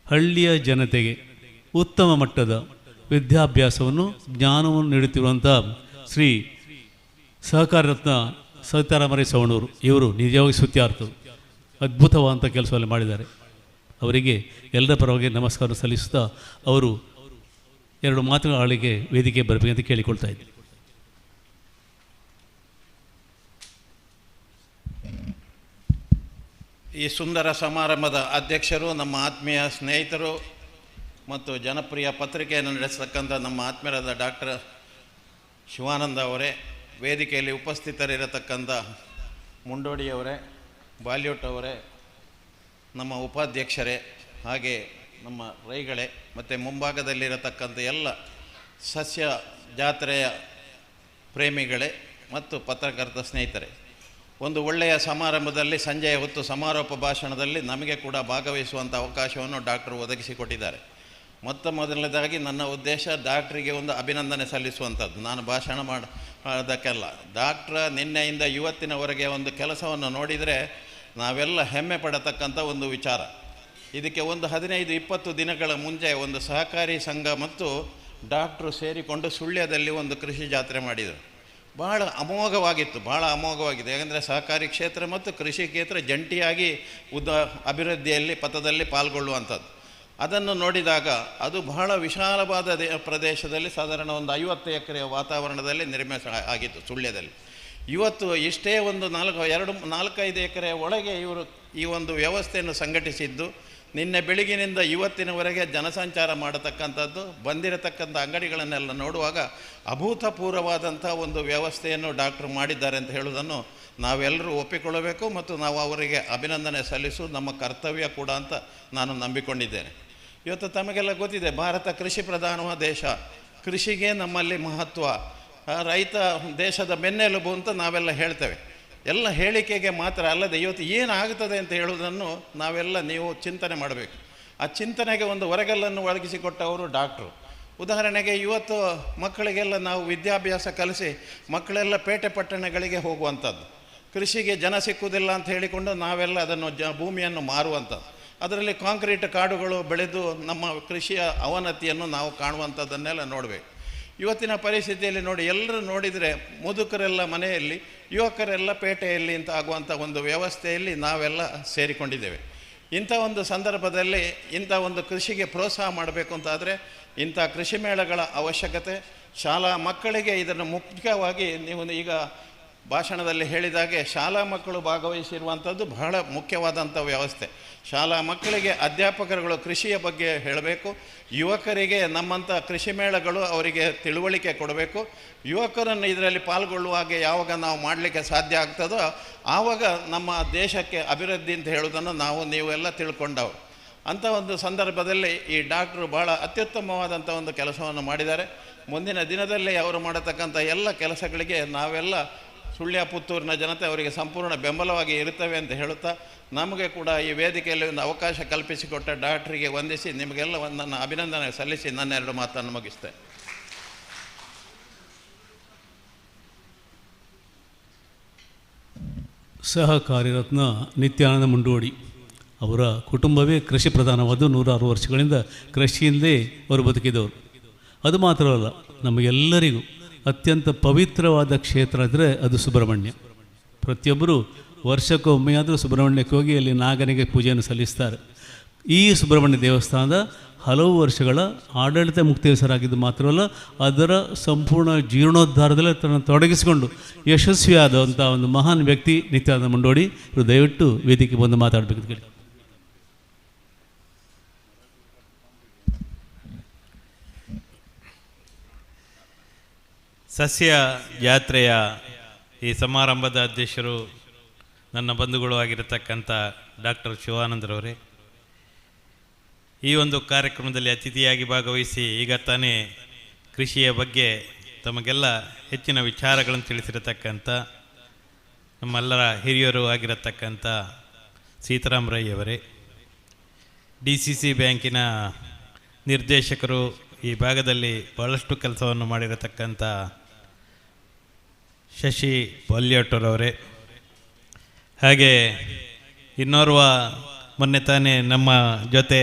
ಹಳ್ಳಿಯ ಜನತೆಗೆ ಉತ್ತಮ ಮಟ್ಟದ ವಿದ್ಯಾಭ್ಯಾಸವನ್ನು, ಜ್ಞಾನವನ್ನು ನೀಡುತ್ತಿರುವಂಥ ಶ್ರೀ ಸಹಕಾರ ರತ್ನ ಸೀತಾರಾಮರೈ ಸವಣೂರು ಇವರು ನಿಜವಾಗಿ ಸ್ತುತ್ಯಾರ್ಹರು. ಅದ್ಭುತವಾದಂಥ ಕೆಲಸವನ್ನು ಮಾಡಿದ್ದಾರೆ. ಅವರಿಗೆ ಎಲ್ಲರ ಪರವಾಗಿ ನಮಸ್ಕಾರ ಸಲ್ಲಿಸುತ್ತಾ ಅವರು ಎರಡು ಮಾತುಗಳ ಆಳಿಗೆ ವೇದಿಕೆ ಬರಬೇಕಂತ ಕೇಳಿಕೊಳ್ತಾ ಇದ್ದೀನಿ. ಈ ಸುಂದರ ಸಮಾರಂಭದ ಅಧ್ಯಕ್ಷರು, ನಮ್ಮ ಆತ್ಮೀಯ ಸ್ನೇಹಿತರು ಮತ್ತು ಜನಪ್ರಿಯ ಪತ್ರಿಕೆಯನ್ನು ನಡೆಸತಕ್ಕಂಥ ನಮ್ಮ ಆತ್ಮೀಯರಾದ ಡಾಕ್ಟರ್ ಶಿವಾನಂದ ಅವರೇ, ವೇದಿಕೆಯಲ್ಲಿ ಉಪಸ್ಥಿತರಿರತಕ್ಕಂಥ ಮುಂಡೋಡಿಯವರೇ, ಬಾಲ್ಯೂಟ್ ಅವರೇ, ನಮ್ಮ ಉಪಾಧ್ಯಕ್ಷರೇ, ಹಾಗೆ ನಮ್ಮ ರೈಗಳೇ ಮತ್ತು ಮುಂಭಾಗದಲ್ಲಿರತಕ್ಕಂಥ ಎಲ್ಲ ಸಸ್ಯ ಜಾತ್ರೆಯ ಪ್ರೇಮಿಗಳೇ ಮತ್ತು ಪತ್ರಕರ್ತ ಸ್ನೇಹಿತರೆ, ಒಂದು ಒಳ್ಳೆಯ ಸಮಾರಂಭದಲ್ಲಿ ಸಂಜೆಯ ಹೊತ್ತು ಸಮಾರೋಪ ಭಾಷಣದಲ್ಲಿ ನಮಗೆ ಕೂಡ ಭಾಗವಹಿಸುವಂಥ ಅವಕಾಶವನ್ನು ಡಾಕ್ಟರ್ ಒದಗಿಸಿಕೊಟ್ಟಿದ್ದಾರೆ. ಮೊದಲನೇದಾಗಿ ನನ್ನ ಉದ್ದೇಶ ಡಾಕ್ಟ್ರಿಗೆ ಒಂದು ಅಭಿನಂದನೆ ಸಲ್ಲಿಸುವಂಥದ್ದು. ನಾನು ಭಾಷಣ ಮಾಡೋದಕ್ಕೆಲ್ಲ ಡಾಕ್ಟ್ರ ನಿನ್ನೆಯಿಂದ ಇವತ್ತಿನವರೆಗೆ ಒಂದು ಕೆಲಸವನ್ನು ನೋಡಿದರೆ ನಾವೆಲ್ಲ ಹೆಮ್ಮೆ ಪಡತಕ್ಕಂಥ ಒಂದು ವಿಚಾರ. ಇದಕ್ಕೆ ಒಂದು 15-20 ದಿನಗಳ ಮುಂಚೆ ಒಂದು ಸಹಕಾರಿ ಸಂಘ ಮತ್ತು ಡಾಕ್ಟ್ರು ಸೇರಿಕೊಂಡು ಸುಳ್ಯದಲ್ಲಿ ಒಂದು ಕೃಷಿ ಜಾತ್ರೆ ಮಾಡಿದರು. ಭಾಳ ಅಮೋಘವಾಗಿದೆ. ಯಾಕಂದರೆ ಸಹಕಾರಿ ಕ್ಷೇತ್ರ ಮತ್ತು ಕೃಷಿ ಕ್ಷೇತ್ರ ಜಂಟಿಯಾಗಿ ಅಭಿವೃದ್ಧಿಯಲ್ಲಿ ಪಥದಲ್ಲಿ ಪಾಲ್ಗೊಳ್ಳುವಂಥದ್ದು. ಅದನ್ನು ನೋಡಿದಾಗ ಅದು ಬಹಳ ವಿಶಾಲವಾದ ಪ್ರದೇಶದಲ್ಲಿ ಸಾಧಾರಣ ಒಂದು 50 ಎಕರೆಯ ವಾತಾವರಣದಲ್ಲಿ ನಿರ್ಮಿಸ ಆಗಿತ್ತು ಸುಳ್ಯದಲ್ಲಿ. ಇವತ್ತು ಇಷ್ಟೇ ಒಂದು 4-5 ಎಕರೆಯ ಒಳಗೆ ಇವರು ಈ ಒಂದು ವ್ಯವಸ್ಥೆಯನ್ನು ಸಂಘಟಿಸಿದ್ದು ನಿನ್ನೆ ಬೆಳಗಿನಿಂದ ಇವತ್ತಿನವರೆಗೆ ಜನಸಂಚಾರ ಮಾಡತಕ್ಕಂಥದ್ದು, ಬಂದಿರತಕ್ಕಂಥ ಅಂಗಡಿಗಳನ್ನೆಲ್ಲ ನೋಡುವಾಗ ಅಭೂತಪೂರ್ವವಾದಂಥ ಒಂದು ವ್ಯವಸ್ಥೆಯನ್ನು ಡಾಕ್ಟ್ರು ಮಾಡಿದ್ದಾರೆ ಅಂತ ಹೇಳುವುದನ್ನು ನಾವೆಲ್ಲರೂ ಒಪ್ಪಿಕೊಳ್ಳಬೇಕು ಮತ್ತು ನಾವು ಅವರಿಗೆ ಅಭಿನಂದನೆ ಸಲ್ಲಿಸುವುದು ನಮ್ಮ ಕರ್ತವ್ಯ ಕೂಡ ಅಂತ ನಾನು ನಂಬಿಕೊಂಡಿದ್ದೇನೆ. ಇವತ್ತು ತಮಗೆಲ್ಲ ಗೊತ್ತಿದೆ, ಭಾರತ ಕೃಷಿ ಪ್ರಧಾನವಾದ ದೇಶ, ಕೃಷಿಗೆ ನಮ್ಮಲ್ಲಿ ಮಹತ್ವ, ರೈತ ದೇಶದ ಬೆನ್ನೆಲುಬು ಅಂತ ನಾವೆಲ್ಲ ಹೇಳ್ತೇವೆ. ಎಲ್ಲ ಹೇಳಿಕೆಗೆ ಮಾತ್ರ ಅಲ್ಲದೆ ಇವತ್ತು ಏನಾಗ್ತದೆ ಅಂತ ಹೇಳುವುದನ್ನು ನಾವೆಲ್ಲ ನೀವು ಚಿಂತನೆ ಮಾಡಬೇಕು. ಆ ಚಿಂತನೆಗೆ ಒಂದು ಹೊರಗಲ್ಲನ್ನು ಒದಗಿಸಿಕೊಟ್ಟವರು ಡಾಕ್ಟ್ರು. ಉದಾಹರಣೆಗೆ ಇವತ್ತು ಮಕ್ಕಳಿಗೆಲ್ಲ ನಾವು ವಿದ್ಯಾಭ್ಯಾಸ ಕಲಿಸಿ ಮಕ್ಕಳೆಲ್ಲ ಪೇಟೆ ಪಟ್ಟಣಗಳಿಗೆ ಹೋಗುವಂಥದ್ದು, ಕೃಷಿಗೆ ಜನ ಸಿಕ್ಕುವುದಿಲ್ಲ ಅಂತ ಹೇಳಿಕೊಂಡು ನಾವೆಲ್ಲ ಅದನ್ನು ಭೂಮಿಯನ್ನು ಮಾರುವಂಥದ್ದು, ಅದರಲ್ಲಿ ಕಾಂಕ್ರೀಟ್ ಕಾಡುಗಳು ಬೆಳೆದು ನಮ್ಮ ಕೃಷಿಯ ಅವನತಿಯನ್ನು ನಾವು ಕಾಣುವಂಥದ್ದನ್ನೆಲ್ಲ ನೋಡಬೇಕು. ಇವತ್ತಿನ ಪರಿಸ್ಥಿತಿಯಲ್ಲಿ ನೋಡಿ, ಎಲ್ಲರೂ ನೋಡಿದರೆ ಮುದುಕರೆಲ್ಲ ಮನೆಯಲ್ಲಿ, ಯುವಕರೆಲ್ಲ ಪೇಟೆಯಲ್ಲಿ ಅಂತ ಆಗುವಂಥ ಒಂದು ವ್ಯವಸ್ಥೆಯಲ್ಲಿ ನಾವೆಲ್ಲ ಸೇರಿಕೊಂಡಿದ್ದೇವೆ. ಇಂಥ ಒಂದು ಸಂದರ್ಭದಲ್ಲಿ ಇಂಥ ಒಂದು ಕೃಷಿಗೆ ಪ್ರೋತ್ಸಾಹ ಮಾಡಬೇಕು ಅಂತಾದರೆ ಇಂಥ ಕೃಷಿ ಮೇಳಗಳ ಅವಶ್ಯಕತೆ, ಶಾಲಾ ಮಕ್ಕಳಿಗೆ ಇದನ್ನು ಮುಖ್ಯವಾಗಿ ನೀವು ಈಗ ಭಾಷಣದಲ್ಲಿ ಹೇಳಿದಾಗೆ ಶಾಲಾ ಮಕ್ಕಳು ಭಾಗವಹಿಸಿರುವಂಥದ್ದು ಬಹಳ ಮುಖ್ಯವಾದಂಥ ವ್ಯವಸ್ಥೆ. ಶಾಲಾ ಮಕ್ಕಳಿಗೆ ಅಧ್ಯಾಪಕರುಗಳು ಕೃಷಿಯ ಬಗ್ಗೆ ಹೇಳಬೇಕು, ಯುವಕರಿಗೆ ನಮ್ಮಂಥ ಕೃಷಿ ಮೇಳಗಳು ಅವರಿಗೆ ತಿಳುವಳಿಕೆ ಕೊಡಬೇಕು. ಯುವಕರನ್ನು ಇದರಲ್ಲಿ ಪಾಲ್ಗೊಳ್ಳುವಾಗೆ ಯಾವಾಗ ನಾವು ಮಾಡಲಿಕ್ಕೆ ಸಾಧ್ಯ ಆಗ್ತದೋ ಆವಾಗ ನಮ್ಮ ದೇಶಕ್ಕೆ ಅಭಿವೃದ್ಧಿ ಅಂತ ಹೇಳೋದನ್ನು ನೀವೆಲ್ಲ ತಿಳ್ಕೊಂಡವು. ಅಂಥ ಒಂದು ಸಂದರ್ಭದಲ್ಲಿ ಈ ಡಾಕ್ಟ್ರು ಭಾಳ ಅತ್ಯುತ್ತಮವಾದಂಥ ಒಂದು ಕೆಲಸವನ್ನು ಮಾಡಿದ್ದಾರೆ. ಮುಂದಿನ ದಿನದಲ್ಲಿ ಅವರು ಮಾಡತಕ್ಕಂಥ ಎಲ್ಲ ಕೆಲಸಗಳಿಗೆ ನಾವೆಲ್ಲ ಸುಳ್ಯ ಪುತ್ತೂರಿನ ಜನತೆ ಅವರಿಗೆ ಸಂಪೂರ್ಣ ಬೆಂಬಲವಾಗಿ ಇರುತ್ತವೆ ಅಂತ ಹೇಳುತ್ತಾ, ನಮಗೆ ಕೂಡ ಈ ವೇದಿಕೆಯಲ್ಲಿ ಒಂದು ಅವಕಾಶ ಕಲ್ಪಿಸಿಕೊಟ್ಟ ಡಾಕ್ಟ್ರಿಗೆ ವಂದಿಸಿ ನಿಮಗೆಲ್ಲ ನನ್ನ ಅಭಿನಂದನೆ ಸಲ್ಲಿಸಿ ನನ್ನ 2 ಮಾತನ್ನು ಮುಗಿಸ್ತೇನೆ. ಸಹಕಾರಿ ರತ್ನ ನಿತ್ಯಾನಂದ ಮುಂಡೋಡಿ ಅವರ ಕುಟುಂಬವೇ ಕೃಷಿ ಪ್ರಧಾನವಾದ 106 ವರ್ಷಗಳಿಂದ ಕೃಷಿಯಿಂದಲೇ ಅವರು ಬದುಕಿದವರು. ಅದು ಮಾತ್ರವಲ್ಲ, ನಮಗೆಲ್ಲರಿಗೂ ಅತ್ಯಂತ ಪವಿತ್ರವಾದ ಕ್ಷೇತ್ರ ಅಂದರೆ ಅದು ಸುಬ್ರಹ್ಮಣ್ಯ. ಪ್ರತಿಯೊಬ್ಬರು ವರ್ಷಕ್ಕೊಮ್ಮೆಯಾದರೂ ಸುಬ್ರಹ್ಮಣ್ಯಕ್ಕೆ ಹೋಗಿ ಅಲ್ಲಿ ನಾಗನಿಗೆ ಪೂಜೆಯನ್ನು ಸಲ್ಲಿಸ್ತಾರೆ. ಈ ಸುಬ್ರಹ್ಮಣ್ಯ ದೇವಸ್ಥಾನದ ಹಲವು ವರ್ಷಗಳ ಆಡಳಿತ ಮುಕ್ತೇಸರಾಗಿದ್ದು ಮಾತ್ರವಲ್ಲ, ಅದರ ಸಂಪೂರ್ಣ ಜೀರ್ಣೋದ್ಧಾರದಲ್ಲಿ ತನ್ನ ತೊಡಗಿಸಿಕೊಂಡು ಯಶಸ್ವಿಯಾದಂಥ ಒಂದು ಮಹಾನ್ ವ್ಯಕ್ತಿ ನಿತ್ಯಾನಂದ ಮುಂಡೋಡಿ. ಇವರು ದಯವಿಟ್ಟು ವೇದಿಕೆ ಬಂದು ಮಾತಾಡಬೇಕು ಹೇಳಿ. ಸಸ್ಯ ಜಾತ್ರೆಯ ಈ ಸಮಾರಂಭದ ಅಧ್ಯಕ್ಷರು ನನ್ನ ಬಂಧುಗಳು ಆಗಿರತಕ್ಕಂಥ ಡಾಕ್ಟರ್ ಶಿವಾನಂದರವರೇ, ಈ ಒಂದು ಕಾರ್ಯಕ್ರಮದಲ್ಲಿ ಅತಿಥಿಯಾಗಿ ಭಾಗವಹಿಸಿ ಈಗ ತಾನೇ ಕೃಷಿಯ ಬಗ್ಗೆ ತಮಗೆಲ್ಲ ಹೆಚ್ಚಿನ ವಿಚಾರಗಳನ್ನು ತಿಳಿಸಿರತಕ್ಕಂಥ ನಮ್ಮೆಲ್ಲರ ಹಿರಿಯರು ಆಗಿರತಕ್ಕಂಥ ಸೀತಾರಾಮ್ ರೈ ಅವರೇ, DCC ಬ್ಯಾಂಕಿನ ನಿರ್ದೇಶಕರು, ಈ ಭಾಗದಲ್ಲಿ ಭಾಳಷ್ಟು ಕೆಲಸವನ್ನು ಮಾಡಿರತಕ್ಕಂಥ ಶಶಿ ಪಲ್ಯಟರವರೇ, ಹಾಗೆ ಇನ್ನೋರ್ವ ಮೊನ್ನೆ ತಾನೇ ನಮ್ಮ ಜೊತೆ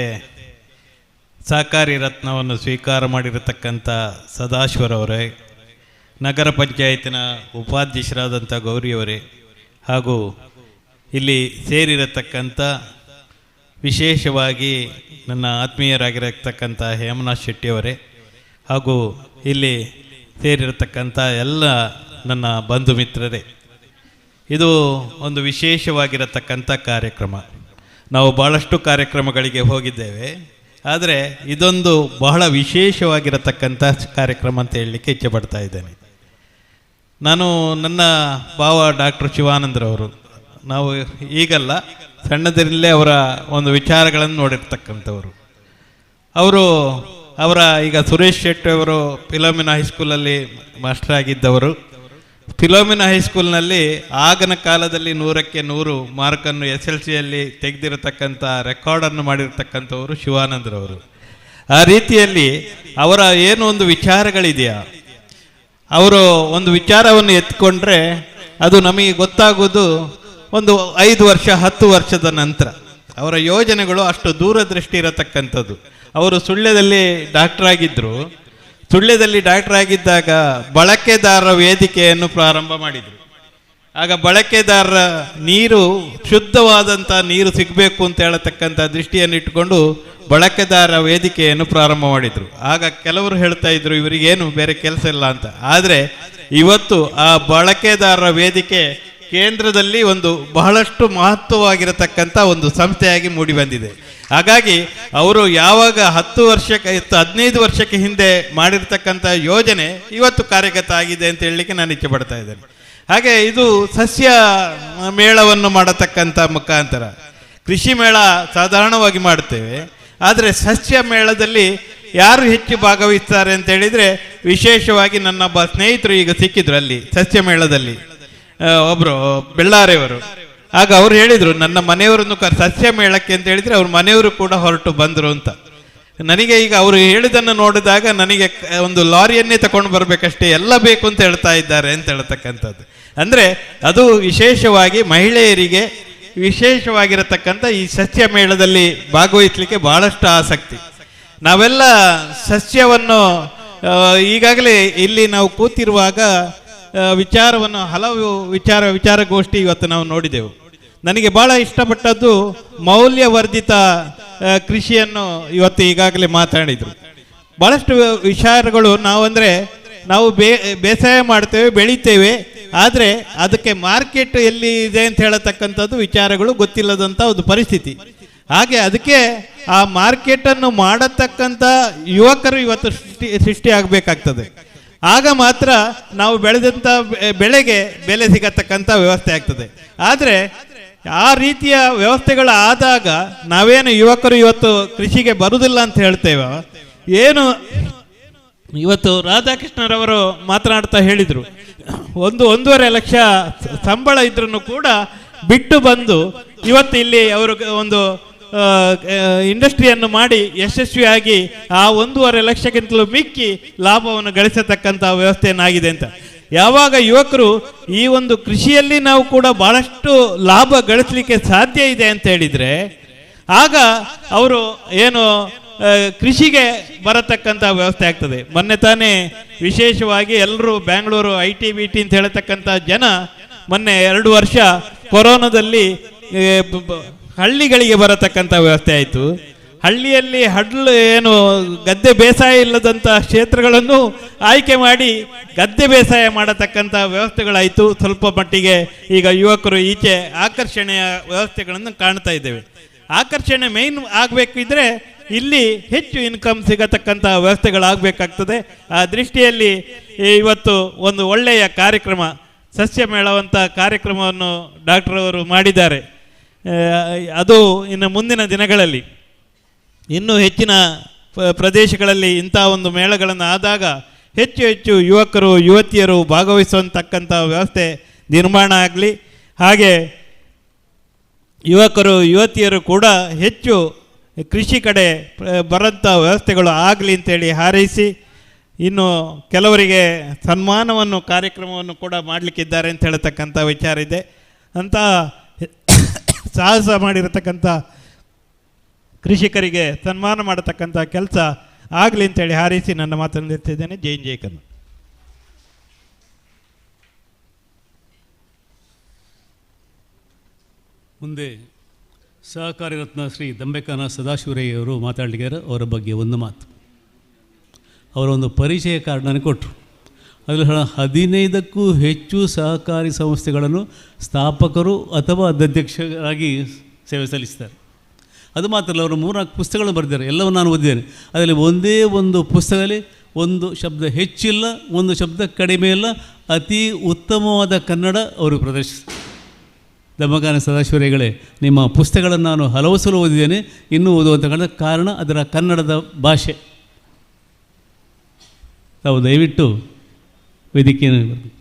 ಸಹಕಾರಿ ರತ್ನವನ್ನು ಸ್ವೀಕಾರ ಮಾಡಿರತಕ್ಕಂಥ ಸದಾಶಿವರವರೇ, ನಗರ ಪಂಚಾಯತಿನ ಉಪಾಧ್ಯಕ್ಷರಾದಂಥ ಗೌರಿಯವರೇ, ಹಾಗೂ ಇಲ್ಲಿ ಸೇರಿರತಕ್ಕಂಥ ವಿಶೇಷವಾಗಿ ನನ್ನ ಆತ್ಮೀಯರಾಗಿರತಕ್ಕಂಥ ಹೇಮನಾಥ್ ಶೆಟ್ಟಿಯವರೇ, ಹಾಗೂ ಇಲ್ಲಿ ಸೇರಿರತಕ್ಕಂಥ ಎಲ್ಲ ನನ್ನ ಬಂಧು ಮಿತ್ರರೇ, ಇದು ಒಂದು ವಿಶೇಷವಾಗಿರತಕ್ಕಂಥ ಕಾರ್ಯಕ್ರಮ. ನಾವು ಭಾಳಷ್ಟು ಕಾರ್ಯಕ್ರಮಗಳಿಗೆ ಹೋಗಿದ್ದೇವೆ, ಆದರೆ ಇದೊಂದು ಬಹಳ ವಿಶೇಷವಾಗಿರತಕ್ಕಂಥ ಕಾರ್ಯಕ್ರಮ ಅಂತ ಹೇಳಲಿಕ್ಕೆ ಇಚ್ಛೆ ಪಡ್ತಾ ಇದ್ದೇನೆ. ನಾನು ನನ್ನ ಭಾವ ಡಾಕ್ಟರ್ ಶಿವಾನಂದರವರು, ನಾವು ಈಗಲ್ಲ ಸಣ್ಣದರಲ್ಲೇ ಅವರ ಒಂದು ವಿಚಾರಗಳನ್ನು ನೋಡಿರ್ತಕ್ಕಂಥವರು. ಅವರ ಈಗ ಸುರೇಶ್ ಶೆಟ್ಟಿ ಅವರು ಫಿಲೋಮಿನಾ ಹೈಸ್ಕೂಲಲ್ಲಿ ಮಾಸ್ಟರ್ ಆಗಿದ್ದವರು. ಫಿಲೋಮಿನಾ ಹೈಸ್ಕೂಲ್ನಲ್ಲಿ ಆಗನ ಕಾಲದಲ್ಲಿ 100ಕ್ಕೆ 100 ಮಾರ್ಕನ್ನು SLCಯಲ್ಲಿ ತೆಗೆದಿರತಕ್ಕಂಥ ರೆಕಾರ್ಡನ್ನು ಮಾಡಿರ್ತಕ್ಕಂಥವರು ಶಿವಾನಂದರವರು. ಆ ರೀತಿಯಲ್ಲಿ ಅವರ ಏನು ಒಂದು ವಿಚಾರಗಳಿದೆಯಾ, ಅವರು ಒಂದು ವಿಚಾರವನ್ನು ಎತ್ಕೊಂಡ್ರೆ ಅದು ನಮಗೆ ಗೊತ್ತಾಗೋದು ಒಂದು 5 ವರ್ಷ 10 ವರ್ಷದ ನಂತರ. ಅವರ ಯೋಜನೆಗಳು ಅಷ್ಟು ದೂರದೃಷ್ಟಿ ಇರತಕ್ಕಂಥದ್ದು. ಅವರು ಸುಳ್ಯದಲ್ಲಿ ಡಾಕ್ಟರ್ ಆಗಿದ್ದರು. ಸುಳ್ಯದಲ್ಲಿ ಡಾಕ್ಟರ್ ಆಗಿದ್ದಾಗ ಬಳಕೆದಾರರ ವೇದಿಕೆಯನ್ನು ಪ್ರಾರಂಭ ಮಾಡಿದರು. ಆಗ ಬಳಕೆದಾರರ ನೀರು ಶುದ್ಧವಾದಂಥ ನೀರು ಸಿಗಬೇಕು ಅಂತ ಹೇಳತಕ್ಕಂಥ ದೃಷ್ಟಿಯನ್ನು ಇಟ್ಟುಕೊಂಡು ಬಳಕೆದಾರರ ವೇದಿಕೆಯನ್ನು ಪ್ರಾರಂಭ ಮಾಡಿದರು. ಆಗ ಕೆಲವರು ಹೇಳ್ತಾ ಇದ್ರು ಇವರಿಗೇನು ಬೇರೆ ಕೆಲಸ ಇಲ್ಲ ಅಂತ. ಆದರೆ ಇವತ್ತು ಆ ಬಳಕೆದಾರರ ವೇದಿಕೆ ಕೇಂದ್ರದಲ್ಲಿ ಒಂದು ಬಹಳಷ್ಟು ಮಹತ್ವವಾಗಿರತಕ್ಕಂಥ ಒಂದು ಸಂಸ್ಥೆಯಾಗಿ ಮೂಡಿ ಬಂದಿದೆ. ಹಾಗಾಗಿ ಅವರು ಯಾವಾಗ 10 ವರ್ಷಕ್ಕೆ 15 ವರ್ಷಕ್ಕೆ ಹಿಂದೆ ಮಾಡಿರ್ತಕ್ಕಂಥ ಯೋಜನೆ ಇವತ್ತು ಕಾರ್ಯಗತ ಆಗಿದೆ ಅಂತ ಹೇಳಲಿಕ್ಕೆ ನಾನು ಇಚ್ಛೆ ಪಡ್ತಾ ಇದ್ದೇನೆ. ಹಾಗೆ ಇದು ಸಸ್ಯ ಮೇಳವನ್ನು ಮಾಡತಕ್ಕಂಥ ಮುಖಾಂತರ, ಕೃಷಿ ಮೇಳ ಸಾಧಾರಣವಾಗಿ ಮಾಡ್ತೇವೆ, ಆದರೆ ಸಸ್ಯ ಮೇಳದಲ್ಲಿ ಯಾರು ಹೆಚ್ಚು ಭಾಗವಹಿಸ್ತಾರೆ ಅಂತ ಹೇಳಿದರೆ ವಿಶೇಷವಾಗಿ ನನ್ನ ಒಬ್ಬ ಸ್ನೇಹಿತರು ಈಗ ಸಿಕ್ಕಿದ್ರು ಅಲ್ಲಿ ಸಸ್ಯ ಮೇಳದಲ್ಲಿ, ಒಬ್ಬರು ಬೆಳ್ಳಾರೆಯವರು. ಆಗ ಅವ್ರು ಹೇಳಿದರು ನನ್ನ ಮನೆಯವರನ್ನು ಸಸ್ಯ ಮೇಳಕ್ಕೆ ಅಂತ ಹೇಳಿದರೆ ಅವ್ರ ಮನೆಯವರು ಕೂಡ ಹೊರಟು ಬಂದರು ಅಂತ. ನನಗೆ ಈಗ ಅವರು ಹೇಳಿದ್ದನ್ನು ನೋಡಿದಾಗ ನನಗೆ ಒಂದು ಲಾರಿಯನ್ನೇ ತಗೊಂಡು ಬರಬೇಕಷ್ಟೇ, ಎಲ್ಲ ಬೇಕು ಅಂತ ಹೇಳ್ತಾ ಇದ್ದಾರೆ ಅಂತ ಹೇಳ್ತಕ್ಕಂಥದ್ದು. ಅಂದರೆ ಅದು ವಿಶೇಷವಾಗಿ ಮಹಿಳೆಯರಿಗೆ ವಿಶೇಷವಾಗಿರತಕ್ಕಂಥ ಈ ಸಸ್ಯ ಮೇಳದಲ್ಲಿ ಭಾಗವಹಿಸಲಿಕ್ಕೆ ಬಹಳಷ್ಟು ಆಸಕ್ತಿ. ನಾವೆಲ್ಲ ಸಸ್ಯವನ್ನು ಈಗಾಗಲೇ ಇಲ್ಲಿ ನಾವು ಕೂತಿರುವಾಗ ವಿಚಾರವನ್ನು ಹಲವು ವಿಚಾರಗೋಷ್ಠಿ ಇವತ್ತು ನಾವು ನೋಡಿದೆವು. ನನಗೆ ಭಾಳ ಇಷ್ಟಪಟ್ಟದ್ದು ಮೌಲ್ಯವರ್ಧಿತ ಕೃಷಿಯನ್ನು ಇವತ್ತು ಈಗಾಗಲೇ ಮಾತಾಡಿದರು. ಭಾಳಷ್ಟು ವಿಚಾರಗಳು ನಾವು ಬೇಸಾಯ ಮಾಡ್ತೇವೆ, ಬೆಳಿತೇವೆ, ಆದರೆ ಅದಕ್ಕೆ ಮಾರ್ಕೆಟ್ ಎಲ್ಲಿ ಇದೆ ಅಂತ ಹೇಳತಕ್ಕಂಥದ್ದು ವಿಚಾರಗಳು ಗೊತ್ತಿಲ್ಲದಂಥ ಒಂದು ಪರಿಸ್ಥಿತಿ. ಹಾಗೆ ಅದಕ್ಕೆ ಆ ಮಾರ್ಕೆಟನ್ನು ಮಾಡತಕ್ಕಂಥ ಯುವಕರು ಇವತ್ತು ಸೃಷ್ಟಿ ಆಗಬೇಕಾಗ್ತದೆ. ಆಗ ಮಾತ್ರ ನಾವು ಬೆಳೆದಂಥ ಬೆಳೆಗೆ ಬೆಲೆ ಸಿಗತಕ್ಕಂಥ ವ್ಯವಸ್ಥೆ ಆಗ್ತದೆ. ಆದರೆ ಆ ರೀತಿಯ ವ್ಯವಸ್ಥೆಗಳು ಆದಾಗ ನಾವೇನು ಯುವಕರು ಇವತ್ತು ಕೃಷಿಗೆ ಬರುವುದಿಲ್ಲ ಅಂತ ಹೇಳ್ತೇವೆ. ಇವತ್ತು ರಾಧಾಕೃಷ್ಣರವರು ಮಾತನಾಡ್ತಾ ಹೇಳಿದರು, 1.5 ಲಕ್ಷ ಸಂಬಳ ಇದ್ರೂ ಕೂಡ ಬಿಟ್ಟು ಬಂದು ಇವತ್ತು ಇಲ್ಲಿ ಅವರು ಒಂದು ಇಂಡಸ್ಟ್ರಿಯನ್ನು ಮಾಡಿ ಯಶಸ್ವಿಯಾಗಿ ಆ 1.5 ಲಕ್ಷಕ್ಕಿಂತಲೂ ಮಿಕ್ಕಿ ಲಾಭವನ್ನು ಗಳಿಸತಕ್ಕಂಥ ವ್ಯವಸ್ಥೆಯನ್ನಾಗಿದೆ ಅಂತ. ಯಾವಾಗ ಯುವಕರು ಈ ಒಂದು ಕೃಷಿಯಲ್ಲಿ ನಾವು ಕೂಡ ಬಹಳಷ್ಟು ಲಾಭ ಗಳಿಸಲಿಕ್ಕೆ ಸಾಧ್ಯ ಇದೆ ಅಂತ ಹೇಳಿದರೆ, ಆಗ ಅವರು ಕೃಷಿಗೆ ಬರತಕ್ಕಂಥ ವ್ಯವಸ್ಥೆ ಆಗ್ತದೆ. ಮೊನ್ನೆ ತಾನೇ ವಿಶೇಷವಾಗಿ ಎಲ್ಲರೂ ಬ್ಯಾಂಗ್ಳೂರು IT BT ಅಂತ ಹೇಳತಕ್ಕಂಥ ಜನ ಮೊನ್ನೆ 2 ವರ್ಷ ಕೊರೋನಾದಲ್ಲಿ ಹಳ್ಳಿಗಳಿಗೆ ಬರತಕ್ಕಂಥ ವ್ಯವಸ್ಥೆ ಆಯಿತು. ಹಳ್ಳಿಯಲ್ಲಿ ಗದ್ದೆ ಬೇಸಾಯ ಇಲ್ಲದಂಥ ಕ್ಷೇತ್ರಗಳನ್ನು ಆಯ್ಕೆ ಮಾಡಿ ಗದ್ದೆ ಬೇಸಾಯ ಮಾಡತಕ್ಕಂಥ ವ್ಯವಸ್ಥೆಗಳಾಯಿತು. ಸ್ವಲ್ಪ ಮಟ್ಟಿಗೆ ಈಗ ಯುವಕರು ಈಚೆ ಆಕರ್ಷಣೆಯ ವ್ಯವಸ್ಥೆಗಳನ್ನು ಕಾಣ್ತಾ ಇದ್ದೇವೆ. ಆಕರ್ಷಣೆ ಮೇನ್ ಆಗಬೇಕಿದ್ರೆ ಇಲ್ಲಿ ಹೆಚ್ಚು ಇನ್ಕಮ್ ಸಿಗತಕ್ಕಂಥ ವ್ಯವಸ್ಥೆಗಳಾಗಬೇಕಾಗ್ತದೆ. ಆ ದೃಷ್ಟಿಯಲ್ಲಿ ಇವತ್ತು ಒಂದು ಒಳ್ಳೆಯ ಕಾರ್ಯಕ್ರಮ, ಸಸ್ಯ ಮೇಳವಂಥ ಕಾರ್ಯಕ್ರಮವನ್ನು ಡಾಕ್ಟರ್ ಮಾಡಿದ್ದಾರೆ. ಅದು ಇನ್ನು ಮುಂದಿನ ದಿನಗಳಲ್ಲಿ ಇನ್ನೂ ಹೆಚ್ಚಿನ ಪ್ರದೇಶಗಳಲ್ಲಿ ಇಂಥ ಒಂದು ಮೇಳಗಳನ್ನು ಆದಾಗ ಹೆಚ್ಚು ಹೆಚ್ಚು ಯುವಕರು ಯುವತಿಯರು ಭಾಗವಹಿಸುವಂತಕ್ಕಂಥ ವ್ಯವಸ್ಥೆ ನಿರ್ಮಾಣ ಆಗಲಿ. ಹಾಗೆ ಯುವಕರು ಯುವತಿಯರು ಕೂಡ ಹೆಚ್ಚು ಕೃಷಿ ಕಡೆ ಬರೋಂಥ ವ್ಯವಸ್ಥೆಗಳು ಆಗಲಿ ಅಂತೇಳಿ ಹಾರೈಸಿ, ಇನ್ನು ಕೆಲವರಿಗೆ ಸನ್ಮಾನವನ್ನು ಕಾರ್ಯಕ್ರಮವನ್ನು ಕೂಡ ಮಾಡಲಿಕ್ಕಿದ್ದಾರೆ ಅಂತ ಹೇಳ್ತಕ್ಕಂಥ ವಿಚಾರ ಇದೆ. ಅಂತ ಸಾಹಸ ಮಾಡಿರತಕ್ಕಂಥ ಕೃಷಿಕರಿಗೆ ಸನ್ಮಾನ ಮಾಡತಕ್ಕಂಥ ಕೆಲಸ ಆಗಲಿ ಅಂತೇಳಿ ಹಾರೈಸಿ ನನ್ನ ಮಾತನ್ನು ನಿಲ್ಲಿಸಿದ್ದೇನೆ. ಜೈ ಕನ್ನಡ. ಮುಂದೆ ಸಹಕಾರಿ ರತ್ನ ಶ್ರೀ ದಂಬೆಕಾನ ಸದಾಶಿವರಯ್ಯವರು ಮಾತಾಡಲಿದ್ದಾರೆ. ಅವರ ಬಗ್ಗೆ ಒಂದು ಮಾತು, ಅವರ ಒಂದು ಪರಿಚಯ ಕಾರ್ಡನ್ನು ಕೊಟ್ಟರು. ಅದರಲ್ಲಿ 15ಕ್ಕೂ ಹೆಚ್ಚು ಸಹಕಾರಿ ಸಂಸ್ಥೆಗಳನ್ನು ಸ್ಥಾಪಕರು ಅಥವಾ ಅಧ್ಯಕ್ಷರಾಗಿ ಸೇವೆ ಸಲ್ಲಿಸ್ತಾರೆ. ಅದು ಮಾತ್ರ ಅಲ್ಲ, ಅವರು 3-4 ಪುಸ್ತಕಗಳನ್ನು ಬರೆದಿದ್ದಾರೆ. ಎಲ್ಲವೂ ನಾನು ಓದಿದ್ದೇನೆ. ಅದರಲ್ಲಿ ಒಂದೇ ಒಂದು ಪುಸ್ತಕದಲ್ಲಿ ಒಂದು ಶಬ್ದ ಹೆಚ್ಚಿಲ್ಲ, ಒಂದು ಶಬ್ದ ಕಡಿಮೆ ಇಲ್ಲ, ಅತಿ ಉತ್ತಮವಾದ ಕನ್ನಡ ಅವರು ಪ್ರದರ್ಶಿಸ್ತಾರೆ. ದಂಬೆಕಾನ ಸದಾಶಿವರಯ್ಯಗಳೇ, ನಿಮ್ಮ ಪುಸ್ತಕಗಳನ್ನು ನಾನು ಹಲವು ಸಲ ಓದಿದ್ದೇನೆ, ಇನ್ನೂ ಓದುವಂಥ ಕಾರಣ ಅದರ ಕನ್ನಡದ ಭಾಷೆ. ತಾವು ದಯವಿಟ್ಟು ವೇದಿಕೆಯನ್ನು ಬರಬೇಕು.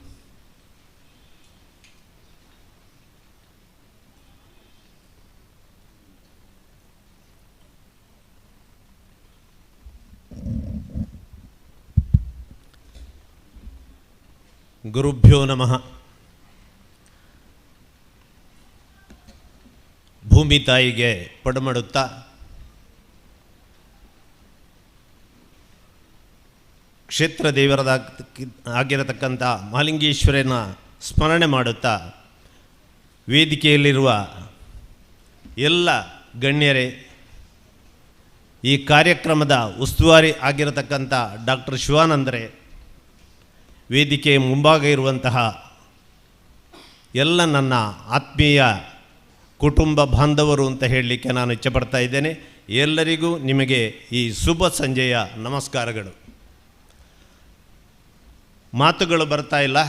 ಗುರುಭ್ಯೋ ನಮಃ. ಭೂಮಿ ತಾಯಿಗೆ ಪಡಮಾಡುತ್ತಾ ಕ್ಷೇತ್ರ ದೇವರದ ಆಗಿರತಕ್ಕಂಥ ಮಹಾಲಿಂಗೇಶ್ವರನ ಸ್ಮರಣೆ ಮಾಡುತ್ತಾ ವೇದಿಕೆಯಲ್ಲಿರುವ ಎಲ್ಲ ಗಣ್ಯರೇ, ಈ ಕಾರ್ಯಕ್ರಮದ ಉಸ್ತುವಾರಿ ಆಗಿರತಕ್ಕಂಥ ಡಾಕ್ಟರ್ ಶಿವಾನಂದರೇ, ವೇದಿಕೆ ಮುಂಭಾಗ ಇರುವಂತಹ ಎಲ್ಲ ನನ್ನ ಆತ್ಮೀಯ ಕುಟುಂಬ ಬಾಂಧವರು ಅಂತ ಹೇಳಲಿಕ್ಕೆ ನಾನು ಇಚ್ಛೆಪಡ್ತಾ ಇದ್ದೇನೆ. ಎಲ್ಲರಿಗೂ ನಿಮಗೆ ಈ ಶುಭ ಸಂಜೆಯ ನಮಸ್ಕಾರಗಳು. ಮಾತುಗಳು ಬರ್ತಾ ಇಲ್ಲ.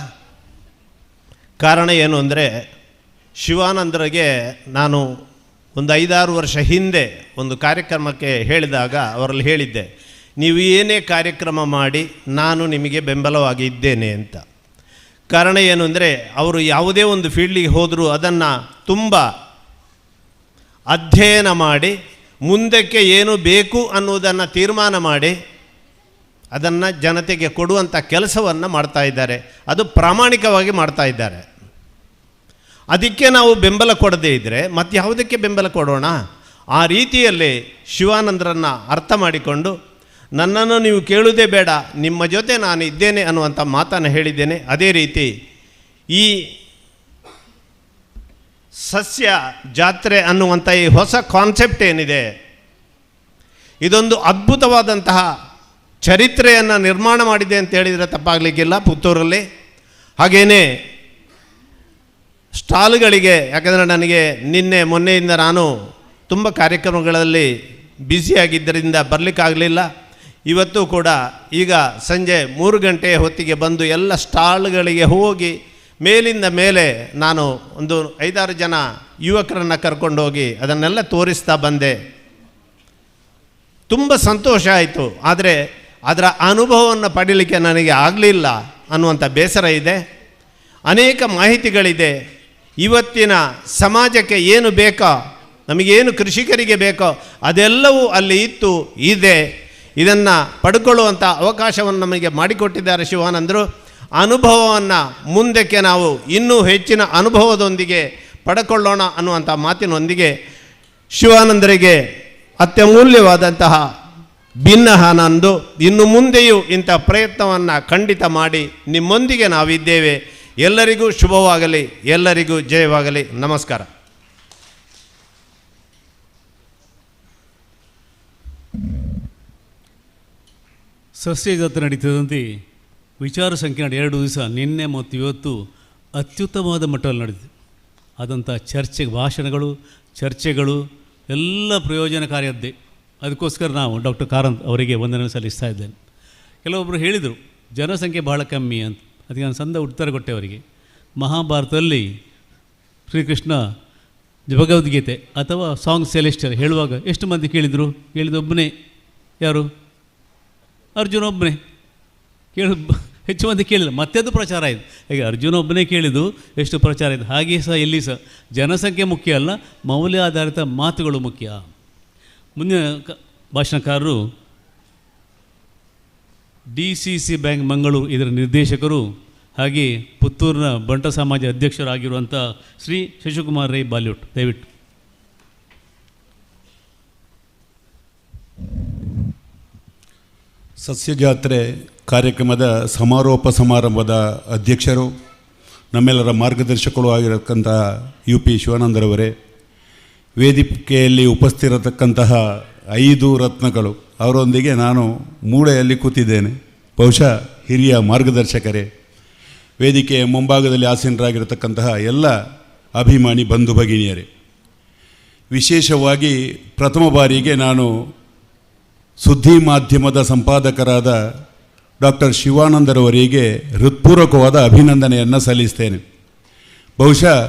ಕಾರಣ ಏನು ಅಂದರೆ, ಶಿವಾನಂದರಿಗೆ ನಾನು ಒಂದು 5-6 ವರ್ಷ ಹಿಂದೆ ಒಂದು ಕಾರ್ಯಕ್ರಮಕ್ಕೆ ಹೇಳಿದಾಗ ಅವರಲ್ಲಿ ಹೇಳಿದ್ದೆ, ನೀವು ಏನೇ ಕಾರ್ಯಕ್ರಮ ಮಾಡಿ ನಾನು ನಿಮಗೆ ಬೆಂಬಲವಾಗಿ ಇದ್ದೇನೆ ಅಂತ. ಕಾರಣ ಏನು ಅಂದರೆ, ಅವರು ಯಾವುದೇ ಒಂದು ಫೀಲ್ಡಿಗೆ ಹೋದರೂ ಅದನ್ನು ತುಂಬ ಅಧ್ಯಯನ ಮಾಡಿ ಮುಂದಕ್ಕೆ ಏನು ಬೇಕು ಅನ್ನುವುದನ್ನು ತೀರ್ಮಾನ ಮಾಡಿ ಅದನ್ನು ಜನತೆಗೆ ಕೊಡುವಂಥ ಕೆಲಸವನ್ನು ಮಾಡ್ತಾ ಇದ್ದಾರೆ. ಅದು ಪ್ರಾಮಾಣಿಕವಾಗಿ ಮಾಡ್ತಾ ಇದ್ದಾರೆ. ಅದಕ್ಕೆ ನಾವು ಬೆಂಬಲ ಕೊಡದೇ ಇದ್ದರೆ ಮತ್ತು ಯಾವುದಕ್ಕೆ ಬೆಂಬಲ ಕೊಡೋಣ? ಆ ರೀತಿಯಲ್ಲಿ ಶಿವಾನಂದರನ್ನು ಅರ್ಥ ಮಾಡಿಕೊಂಡು ನನ್ನನ್ನು ನೀವು ಕೇಳುವುದೇ ಬೇಡ, ನಿಮ್ಮ ಜೊತೆ ನಾನು ಇದ್ದೇನೆ ಅನ್ನುವಂಥ ಮಾತನ್ನು ಹೇಳಿದ್ದೇನೆ. ಅದೇ ರೀತಿ ಈ ಸಸ್ಯ ಜಾತ್ರೆ ಅನ್ನುವಂಥ ಈ ಹೊಸ ಕಾನ್ಸೆಪ್ಟ್ ಏನಿದೆ, ಇದೊಂದು ಅದ್ಭುತವಾದಂತಹ ಚರಿತ್ರೆಯನ್ನು ನಿರ್ಮಾಣ ಮಾಡಿದೆ ಅಂತ ಹೇಳಿದರೆ ತಪ್ಪಾಗಲಿಕ್ಕಿಲ್ಲ ಪುತ್ತೂರಲ್ಲಿ. ಹಾಗೆಯೇ ಸ್ಟಾಲ್ಗಳಿಗೆ, ಯಾಕಂದರೆ ನನಗೆ ನಿನ್ನೆ ಮೊನ್ನೆಯಿಂದ ನಾನು ತುಂಬ ಕಾರ್ಯಕ್ರಮಗಳಲ್ಲಿ ಬ್ಯುಸಿಯಾಗಿದ್ದರಿಂದ ಬರಲಿಕ್ಕಾಗಲಿಲ್ಲ. ಇವತ್ತು ಕೂಡ ಈಗ ಸಂಜೆ 3 ಗಂಟೆಯ ಹೊತ್ತಿಗೆ ಬಂದು ಎಲ್ಲ ಸ್ಟಾಲ್ಗಳಿಗೆ ಹೋಗಿ ಮೇಲಿಂದ ಮೇಲೆ ನಾನು ಒಂದು 5-6 ಜನ ಯುವಕರನ್ನು ಕರ್ಕೊಂಡೋಗಿ ಅದನ್ನೆಲ್ಲ ತೋರಿಸ್ತಾ ಬಂದೆ. ತುಂಬ ಸಂತೋಷ ಆಯಿತು. ಆದರೆ ಅದರ ಅನುಭವವನ್ನು ಪಡೀಲಿಕ್ಕೆ ನನಗೆ ಆಗಲಿಲ್ಲ ಅನ್ನುವಂಥ ಬೇಸರ ಇದೆ. ಅನೇಕ ಮಾಹಿತಿಗಳಿದೆ. ಇವತ್ತಿನ ಸಮಾಜಕ್ಕೆ ಏನು ಬೇಕೋ, ನಮಗೇನು ಕೃಷಿಕರಿಗೆ ಬೇಕೋ ಅದೆಲ್ಲವೂ ಅಲ್ಲಿ ಇತ್ತು, ಇದೆ. ಇದನ್ನು ಪಡ್ಕೊಳ್ಳುವಂಥ ಅವಕಾಶವನ್ನು ನಮಗೆ ಮಾಡಿಕೊಟ್ಟಿದ್ದಾರೆ ಶಿವಾನಂದರು. ಅನುಭವವನ್ನು ಮುಂದಕ್ಕೆ ನಾವು ಇನ್ನೂ ಹೆಚ್ಚಿನ ಅನುಭವದೊಂದಿಗೆ ಪಡ್ಕೊಳ್ಳೋಣ ಅನ್ನುವಂಥ ಮಾತಿನೊಂದಿಗೆ ಶಿವಾನಂದರಿಗೆ ಅತ್ಯಮೂಲ್ಯವಾದಂತಹ ಭಿನ್ನಹ ನಂದು. ಇನ್ನು ಮುಂದೆಯೂ ಇಂಥ ಪ್ರಯತ್ನವನ್ನು ಖಂಡಿತ ಮಾಡಿ ನಿಮ್ಮೊಂದಿಗೆ ನಾವಿದ್ದೇವೆ. ಎಲ್ಲರಿಗೂ ಶುಭವಾಗಲಿ, ಎಲ್ಲರಿಗೂ ಜಯವಾಗಲಿ. ನಮಸ್ಕಾರ. ಸಸ್ಯ ಜಾತ್ರೆ ನಡೀತದಂತೆ ವಿಚಾರ ಸಂಕಿರಣ 2 ದಿವಸ, ನಿನ್ನೆ ಮತ್ತು ಇವತ್ತು ಅತ್ಯುತ್ತಮವಾದ ಮಟ್ಟದಲ್ಲಿ ನಡೆದಿದೆ. ಆದಂಥ ಭಾಷಣಗಳು, ಚರ್ಚೆಗಳು ಎಲ್ಲ ಪ್ರಯೋಜನಕಾರಿಯದ್ದೇ. ಅದಕ್ಕೋಸ್ಕರ ನಾವು ಡಾಕ್ಟರ್ ಕಾರಂತ್ ಅವರಿಗೆ ವಂದನೆ ಸಲ್ಲಿಸ್ತಾ ಇದ್ದೇನೆ. ಕೆಲವೊಬ್ಬರು ಹೇಳಿದರು ಜನಸಂಖ್ಯೆ ಭಾಳ ಕಮ್ಮಿ ಅಂತ. ಅದಕ್ಕೆ ನಾನು ಸಂದ ಉತ್ತರ ಕೊಟ್ಟೆ ಅವರಿಗೆ. ಮಹಾಭಾರತದಲ್ಲಿ ಶ್ರೀಕೃಷ್ಣ ಭಗವದ್ಗೀತೆ ಅಥವಾ ಸಾಂಗ್ ಸೆಲೆಸ್ಟರ್ ಹೇಳುವಾಗ ಎಷ್ಟು ಮಂದಿ ಕೇಳಿದರು? ಕೇಳಿದೊಬ್ಬನೇ. ಯಾರು? ಅರ್ಜುನ ಒಬ್ಬನೇ ಹೆಚ್ಚು ಮಂದಿ ಕೇಳಿಲ್ಲ. ಮತ್ತೆ ಅದು ಪ್ರಚಾರ ಆಯಿತು. ಹಾಗೆ ಅರ್ಜುನ ಒಬ್ಬನೇ ಕೇಳಿದ್ದು ಎಷ್ಟು ಪ್ರಚಾರ ಆಯಿತು. ಹಾಗೆ ಸಹ ಎಲ್ಲಿ ಸಹ ಜನಸಂಖ್ಯೆ ಮುಖ್ಯ ಅಲ್ಲ, ಮೌಲ್ಯಾಧಾರಿತ ಮಾತುಗಳು ಮುಖ್ಯ. ಮುಂದಿನ ಭಾಷಣಕಾರರು DCC ಬ್ಯಾಂಕ್ ಮಂಗಳೂರು ಇದರ ನಿರ್ದೇಶಕರು, ಹಾಗೆ ಪುತ್ತೂರಿನ ಬಂಟ ಸಮಾಜ ಅಧ್ಯಕ್ಷರಾಗಿರುವಂಥ ಶ್ರೀ ಶಶಿಕುಮಾರ್ ರೈ ಬಾಲಿವುಡ್. ದಯವಿಟ್ಟು. ಸಸ್ಯ ಜಾತ್ರೆ ಕಾರ್ಯಕ್ರಮದ ಸಮಾರೋಪ ಸಮಾರಂಭದ ಅಧ್ಯಕ್ಷರು, ನಮ್ಮೆಲ್ಲರ ಮಾರ್ಗದರ್ಶಕರು ಆಗಿರತಕ್ಕಂಥ UP ಶಿವಾನಂದರವರೇ, ವೇದಿಕೆಯಲ್ಲಿ ಉಪಸ್ಥಿರತಕ್ಕಂತಹ 5 ರತ್ನಗಳು, ಅವರೊಂದಿಗೆ ನಾನು ಮೂಲೆಯಲ್ಲಿ ಕೂತಿದ್ದೇನೆ. ಬಹುಶಃ ಹಿರಿಯ ಮಾರ್ಗದರ್ಶಕರೇ, ವೇದಿಕೆಯ ಮುಂಭಾಗದಲ್ಲಿ ಆಸೀನರಾಗಿರತಕ್ಕಂತಹ ಎಲ್ಲ ಅಭಿಮಾನಿ ಬಂಧು ಭಗಿನಿಯರೇ, ವಿಶೇಷವಾಗಿ ಪ್ರಥಮ ಬಾರಿಗೆ ನಾನು ಸುದ್ದಿ ಮಾಧ್ಯಮದ ಸಂಪಾದಕರಾದ ಡಾಕ್ಟರ್ ಶಿವಾನಂದರವರಿಗೆ ಹೃತ್ಪೂರ್ವಕವಾದ ಅಭಿನಂದನೆಯನ್ನು ಸಲ್ಲಿಸ್ತೇನೆ. ಬಹುಶಃ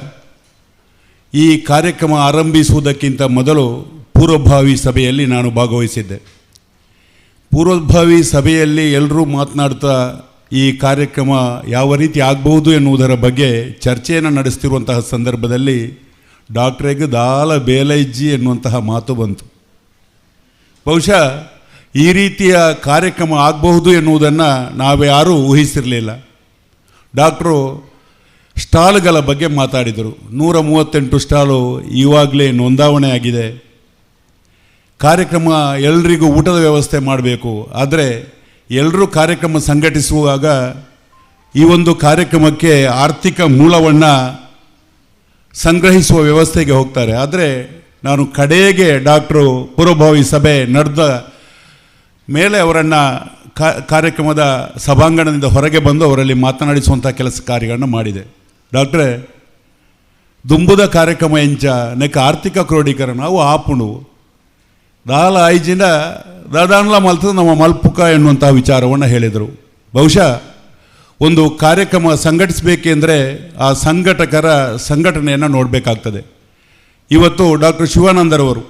ಈ ಕಾರ್ಯಕ್ರಮ ಆರಂಭಿಸುವುದಕ್ಕಿಂತ ಮೊದಲು ಪೂರ್ವಭಾವಿ ಸಭೆಯಲ್ಲಿ ನಾನು ಭಾಗವಹಿಸಿದ್ದೆ. ಪೂರ್ವಭಾವಿ ಸಭೆಯಲ್ಲಿ ಎಲ್ಲರೂ ಮಾತನಾಡ್ತಾ ಈ ಕಾರ್ಯಕ್ರಮ ಯಾವ ರೀತಿ ಆಗಬಹುದು ಎನ್ನುವುದರ ಬಗ್ಗೆ ಚರ್ಚೆಯನ್ನು ನಡೆಸ್ತಿರುವಂತಹ ಸಂದರ್ಭದಲ್ಲಿ ಡಾಕ್ಟ್ರಿಗೆ ದಾಲ ಬೇಲೈಜ್ಜಿ ಎನ್ನುವಂತಹ ಮಾತು ಬಂತು. ಬಹುಶಃ ಈ ರೀತಿಯ ಕಾರ್ಯಕ್ರಮ ಆಗಬಹುದು ಎನ್ನುವುದನ್ನು ನಾವ್ಯಾರೂ ಊಹಿಸಿರಲಿಲ್ಲ. ಡಾಕ್ಟ್ರು ಸ್ಟಾಲ್ಗಳ ಬಗ್ಗೆ ಮಾತಾಡಿದರು. 138 ಸ್ಟಾಲು ಇವಾಗಲೇ ನೋಂದಾವಣೆ ಆಗಿದೆ. ಕಾರ್ಯಕ್ರಮ ಎಲ್ರಿಗೂ ಊಟದ ವ್ಯವಸ್ಥೆ ಮಾಡಬೇಕು. ಆದರೆ ಎಲ್ಲರೂ ಕಾರ್ಯಕ್ರಮ ಸಂಘಟಿಸುವಾಗ ಈ ಒಂದು ಕಾರ್ಯಕ್ರಮಕ್ಕೆ ಆರ್ಥಿಕ ಮೂಲವನ್ನು ಸಂಗ್ರಹಿಸುವ ವ್ಯವಸ್ಥೆಗೆ ಹೋಗ್ತಾರೆ. ಆದರೆ ನಾನು ಕಡೆಗೆ ಡಾಕ್ಟ್ರು ಪೂರ್ವಭಾವಿ ಸಭೆ ನಡೆದ ಮೇಲೆ ಅವರನ್ನು ಕಾರ್ಯಕ್ರಮದ ಸಭಾಂಗಣದಿಂದ ಹೊರಗೆ ಬಂದು ಅವರಲ್ಲಿ ಮಾತನಾಡಿಸುವಂಥ ಕೆಲಸ ಕಾರ್ಯಗಳನ್ನು ಮಾಡಿದೆ. ಡಾಕ್ಟ್ರೇ, ದುಂಬುದ ಕಾರ್ಯಕ್ರಮ ಎಂಚ ನೆಕ್ಕ ಆರ್ಥಿಕ ಕ್ರೋಢೀಕರಣ ಅವು ಆಪುಣು ದಾಲ ಐಜಿನ ದಾದಾನ್ಲ ಮಲ್ತದ ನಮ್ಮ ಮಲ್ಪುಕ ಎನ್ನುವಂಥ ವಿಚಾರವನ್ನು ಹೇಳಿದರು. ಬಹುಶಃ ಒಂದು ಕಾರ್ಯಕ್ರಮ ಸಂಘಟಿಸಬೇಕೆಂದರೆ ಆ ಸಂಘಟಕರ ಸಂಘಟನೆಯನ್ನು ನೋಡಬೇಕಾಗ್ತದೆ. ಇವತ್ತು ಡಾಕ್ಟರ್ ಶಿವಾನಂದರವರು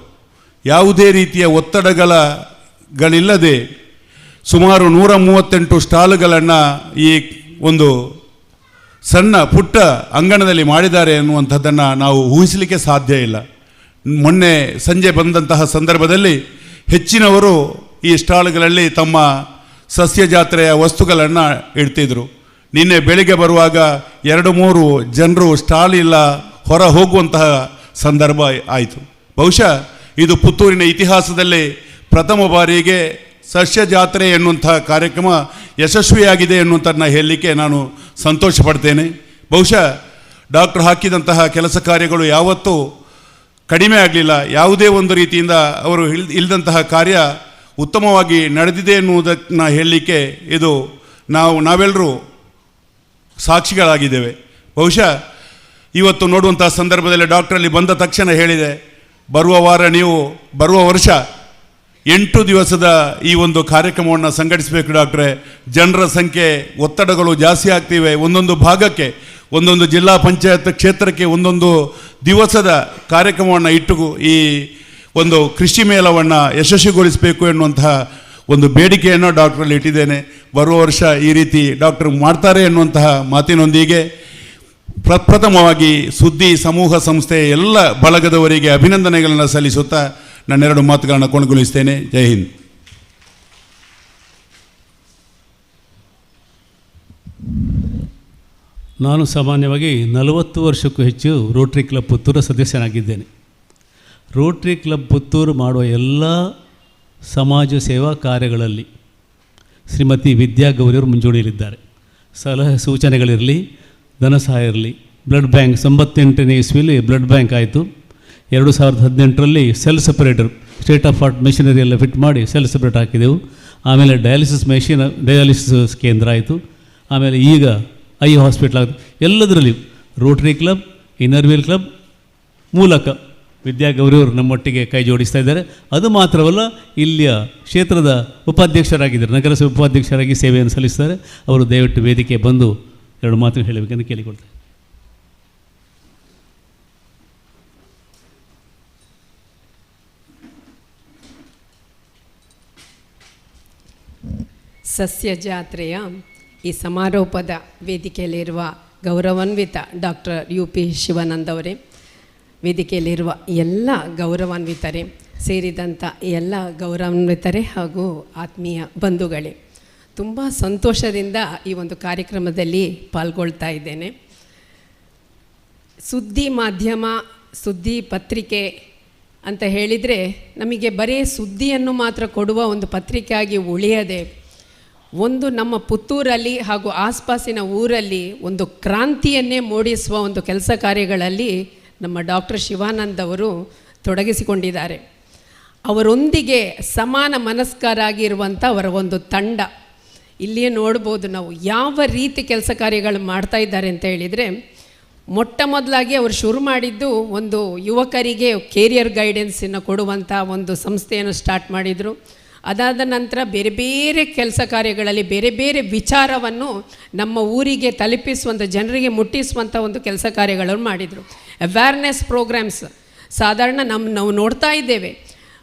ಯಾವುದೇ ರೀತಿಯ ಒತ್ತಡಗಳಿಲ್ಲದೆ ಸುಮಾರು 138 ಸ್ಟಾಲ್ಗಳನ್ನು ಈ ಒಂದು ಸಣ್ಣ ಪುಟ್ಟ ಅಂಗಣದಲ್ಲಿ ಮಾಡಿದ್ದಾರೆ ಎನ್ನುವಂಥದ್ದನ್ನು ನಾವು ಊಹಿಸಲಿಕ್ಕೆ ಸಾಧ್ಯ ಇಲ್ಲ. ಮೊನ್ನೆ ಸಂಜೆ ಬಂದಂತಹ ಸಂದರ್ಭದಲ್ಲಿ ಹೆಚ್ಚಿನವರು ಈ ಸ್ಟಾಲ್ಗಳಲ್ಲಿ ತಮ್ಮ ಸಸ್ಯ ಜಾತ್ರೆಯ ವಸ್ತುಗಳನ್ನು ಇಡ್ತಿದ್ರು. ನಿನ್ನೆ ಬೆಳಿಗ್ಗೆ ಬರುವಾಗ 2-3 ಜನರು ಸ್ಟಾಲ್ ಇಲ್ಲ ಹೊರ ಹೋಗುವಂತಹ ಸಂದರ್ಭ ಆಯಿತು. ಬಹುಶಃ ಇದು ಪುತ್ತೂರಿನ ಇತಿಹಾಸದಲ್ಲಿ ಪ್ರಥಮ ಬಾರಿಗೆ ಸಸ್ಯ ಜಾತ್ರೆ ಎನ್ನುವಂಥ ಕಾರ್ಯಕ್ರಮ ಯಶಸ್ವಿಯಾಗಿದೆ ಎನ್ನುವಂಥದ್ದನ್ನ ಹೇಳಲಿಕ್ಕೆ ನಾನು ಸಂತೋಷ ಪಡ್ತೇನೆ. ಬಹುಶಃ ಡಾಕ್ಟರ್ ಹಾಕಿದಂತಹ ಕೆಲಸ ಕಾರ್ಯಗಳು ಯಾವತ್ತೂ ಕಡಿಮೆ ಆಗಲಿಲ್ಲ. ಯಾವುದೇ ಒಂದು ರೀತಿಯಿಂದ ಅವರು ಇಲ್ಲದಂತಹ ಕಾರ್ಯ ಉತ್ತಮವಾಗಿ ನಡೆದಿದೆ ಎನ್ನುವುದನ್ನು ಹೇಳಲಿಕ್ಕೆ ಇದು ನಾವೆಲ್ಲರೂ ಸಾಕ್ಷಿಗಳಾಗಿದ್ದೇವೆ. ಬಹುಶಃ ಇವತ್ತು ನೋಡುವಂಥ ಸಂದರ್ಭದಲ್ಲಿ ಡಾಕ್ಟ್ರಲ್ಲಿ ಬಂದ ತಕ್ಷಣ ಹೇಳಿದೆ, ಬರುವ ವರ್ಷ 8 ದಿವಸದ ಈ ಒಂದು ಕಾರ್ಯಕ್ರಮವನ್ನು ಸಂಘಟಿಸಬೇಕು ಡಾಕ್ಟ್ರೆ. ಜನರ ಸಂಖ್ಯೆ ಒತ್ತಡಗಳು ಜಾಸ್ತಿ ಆಗ್ತಿವೆ. ಒಂದೊಂದು ಭಾಗಕ್ಕೆ, ಒಂದೊಂದು ಜಿಲ್ಲಾ ಪಂಚಾಯತ್ ಕ್ಷೇತ್ರಕ್ಕೆ ಒಂದೊಂದು ದಿವಸದ ಕಾರ್ಯಕ್ರಮವನ್ನು ಇಟ್ಟು ಈ ಒಂದು ಕೃಷಿ ಮೇಳವನ್ನು ಯಶಸ್ವಿಗೊಳಿಸಬೇಕು ಎನ್ನುವಂತಹ ಒಂದು ಬೇಡಿಕೆಯನ್ನು ಡಾಕ್ಟ್ರಲ್ಲಿ ಇಟ್ಟಿದ್ದೇನೆ. ಬರುವ ವರ್ಷ ಈ ರೀತಿ ಡಾಕ್ಟರ್ ಮಾಡ್ತಾರೆ ಎನ್ನುವಂತಹ ಮಾತಿನೊಂದಿಗೆ ಪ್ರಪ್ರಥಮವಾಗಿ ಸುದ್ದಿ ಸಮೂಹ ಸಂಸ್ಥೆಯ ಎಲ್ಲ ಬಳಗದವರಿಗೆ ಅಭಿನಂದನೆಗಳನ್ನು ಸಲ್ಲಿಸುತ್ತಾ ನನ್ನೆರಡು ಮಾತುಗಳನ್ನು ಕೊನೆಗೊಳಿಸ್ತೇನೆ. ಜೈ ಹಿಂದ್. ನಾನು ಸಾಮಾನ್ಯವಾಗಿ 40 ವರ್ಷಕ್ಕೂ ಹೆಚ್ಚು ರೋಟ್ರಿ ಕ್ಲಬ್ ಪುತ್ತೂರ ಸದಸ್ಯನಾಗಿದ್ದೇನೆ. ರೋಟ್ರಿ ಕ್ಲಬ್ ಪುತ್ತೂರು ಮಾಡುವ ಎಲ್ಲ ಸಮಾಜ ಸೇವಾ ಕಾರ್ಯಗಳಲ್ಲಿ ಶ್ರೀಮತಿ ವಿದ್ಯಾ ಗೌರಿಯವರು ಮುಂಚೂಣಿಯಲ್ಲಿದ್ದಾರೆ. ಸಲಹೆ ಸೂಚನೆಗಳಿರಲಿ, ಧನ ಸಹಾಯ ಇರಲಿ. ಬ್ಲಡ್ ಬ್ಯಾಂಕ್ 98ನೇ ಇಸ್ವಿಯಲ್ಲಿ ಬ್ಲಡ್ ಬ್ಯಾಂಕ್ ಆಯಿತು. 2018ರಲ್ಲಿ cell separator state of art machinery ಎಲ್ಲ ಫಿಟ್ ಮಾಡಿ ಸೆಲ್ ಸೆಪರೇಟ್ ಹಾಕಿದೆವು. ಆಮೇಲೆ ಡಯಾಲಿಸಿಸ್ ಕೇಂದ್ರ ಆಯಿತು. ಆಮೇಲೆ ಈಗ ಐ ಹಾಸ್ಪಿಟ್ಲ್ ಆಯಿತು. ಎಲ್ಲದರಲ್ಲಿಯೂ rotary club, inner wheel club ಮೂಲಕ ವಿದ್ಯಾ ಗೌರಿಯವರು ನಮ್ಮೊಟ್ಟಿಗೆ ಕೈ ಜೋಡಿಸ್ತಾ ಇದ್ದಾರೆ. ಅದು ಮಾತ್ರವಲ್ಲ, ಇಲ್ಲಿಯ ಕ್ಷೇತ್ರದ ಉಪಾಧ್ಯಕ್ಷರಾಗಿದ್ದಾರೆ, ನಗರಸಭೆ ಉಪಾಧ್ಯಕ್ಷರಾಗಿ ಸೇವೆಯನ್ನು ಸಲ್ಲಿಸ್ತಾರೆ. ಅವರು ದಯವಿಟ್ಟು ವೇದಿಕೆ ಬಂದು 2 ಮಾತು ಹೇಳಬೇಕೆಂದು ಕೇಳಿಕೊಳ್ತಾರೆ. ಸಸ್ಯ ಜಾತ್ರೆಯ ಈ ಸಮಾರೋಪದ ವೇದಿಕೆಯಲ್ಲಿರುವ ಗೌರವಾನ್ವಿತ ಡಾಕ್ಟರ್ UP ಶಿವಾನಂದ್ ಅವರೇ, ವೇದಿಕೆಯಲ್ಲಿರುವ ಎಲ್ಲ ಗೌರವಾನ್ವಿತರೇ, ಸೇರಿದಂಥ ಎಲ್ಲ ಗೌರವಾನ್ವಿತರೇ ಹಾಗೂ ಆತ್ಮೀಯ ಬಂಧುಗಳೇ, ತುಂಬ ಸಂತೋಷದಿಂದ ಈ ಒಂದು ಕಾರ್ಯಕ್ರಮದಲ್ಲಿ ಪಾಲ್ಗೊಳ್ತಾ ಇದ್ದೇನೆ. ಸುದ್ದಿ ಮಾಧ್ಯಮ, ಸುದ್ದಿ ಪತ್ರಿಕೆ ಅಂತ ಹೇಳಿದರೆ ನಮಗೆ ಬರೀ ಸುದ್ದಿಯನ್ನು ಮಾತ್ರ ಕೊಡುವ ಒಂದು ಪತ್ರಿಕೆಯಾಗಿ ಉಳಿಯದೆ ಒಂದು ನಮ್ಮ ಪುತ್ತೂರಲ್ಲಿ ಹಾಗೂ ಆಸ್ಪಾಸಿನ ಊರಲ್ಲಿ ಒಂದು ಕ್ರಾಂತಿಯನ್ನೇ ಮೂಡಿಸುವ ಒಂದು ಕೆಲಸ ಕಾರ್ಯಗಳಲ್ಲಿ ನಮ್ಮ ಡಾಕ್ಟರ್ ಶಿವಾನಂದ್ ಅವರು ತೊಡಗಿಸಿಕೊಂಡಿದ್ದಾರೆ. ಅವರೊಂದಿಗೆ ಸಮಾನ ಮನಸ್ಕರಾಗಿರುವಂಥ ಅವರ ಒಂದು ತಂಡ ಇಲ್ಲಿಯೇ ನೋಡ್ಬೋದು ನಾವು ಯಾವ ರೀತಿ ಕೆಲಸ ಕಾರ್ಯಗಳು ಮಾಡ್ತಾ ಇದ್ದಾರೆ ಅಂತ ಹೇಳಿದರೆ, ಮೊಟ್ಟ ಮೊದಲಾಗಿ ಅವರು ಶುರು ಮಾಡಿದ್ದು ಒಂದು ಯುವಕರಿಗೆ ಕೇರಿಯರ್ ಗೈಡೆನ್ಸನ್ನು ಕೊಡುವಂಥ ಒಂದು ಸಂಸ್ಥೆಯನ್ನು ಸ್ಟಾರ್ಟ್ ಮಾಡಿದರು. ಅದಾದ ನಂತರ ಬೇರೆ ಬೇರೆ ಕೆಲಸ ಕಾರ್ಯಗಳಲ್ಲಿ ಬೇರೆ ಬೇರೆ ವಿಚಾರವನ್ನು ನಮ್ಮ ಊರಿಗೆ ತಲುಪಿಸುವಂಥ, ಜನರಿಗೆ ಮುಟ್ಟಿಸುವಂಥ ಒಂದು ಕೆಲಸ ಕಾರ್ಯಗಳನ್ನು ಮಾಡಿದರು. ಅವೇರ್ನೆಸ್ ಪ್ರೋಗ್ರಾಮ್ಸ್ ಸಾಧಾರಣ ನಾವು ನೋಡ್ತಾ ಇದ್ದೇವೆ.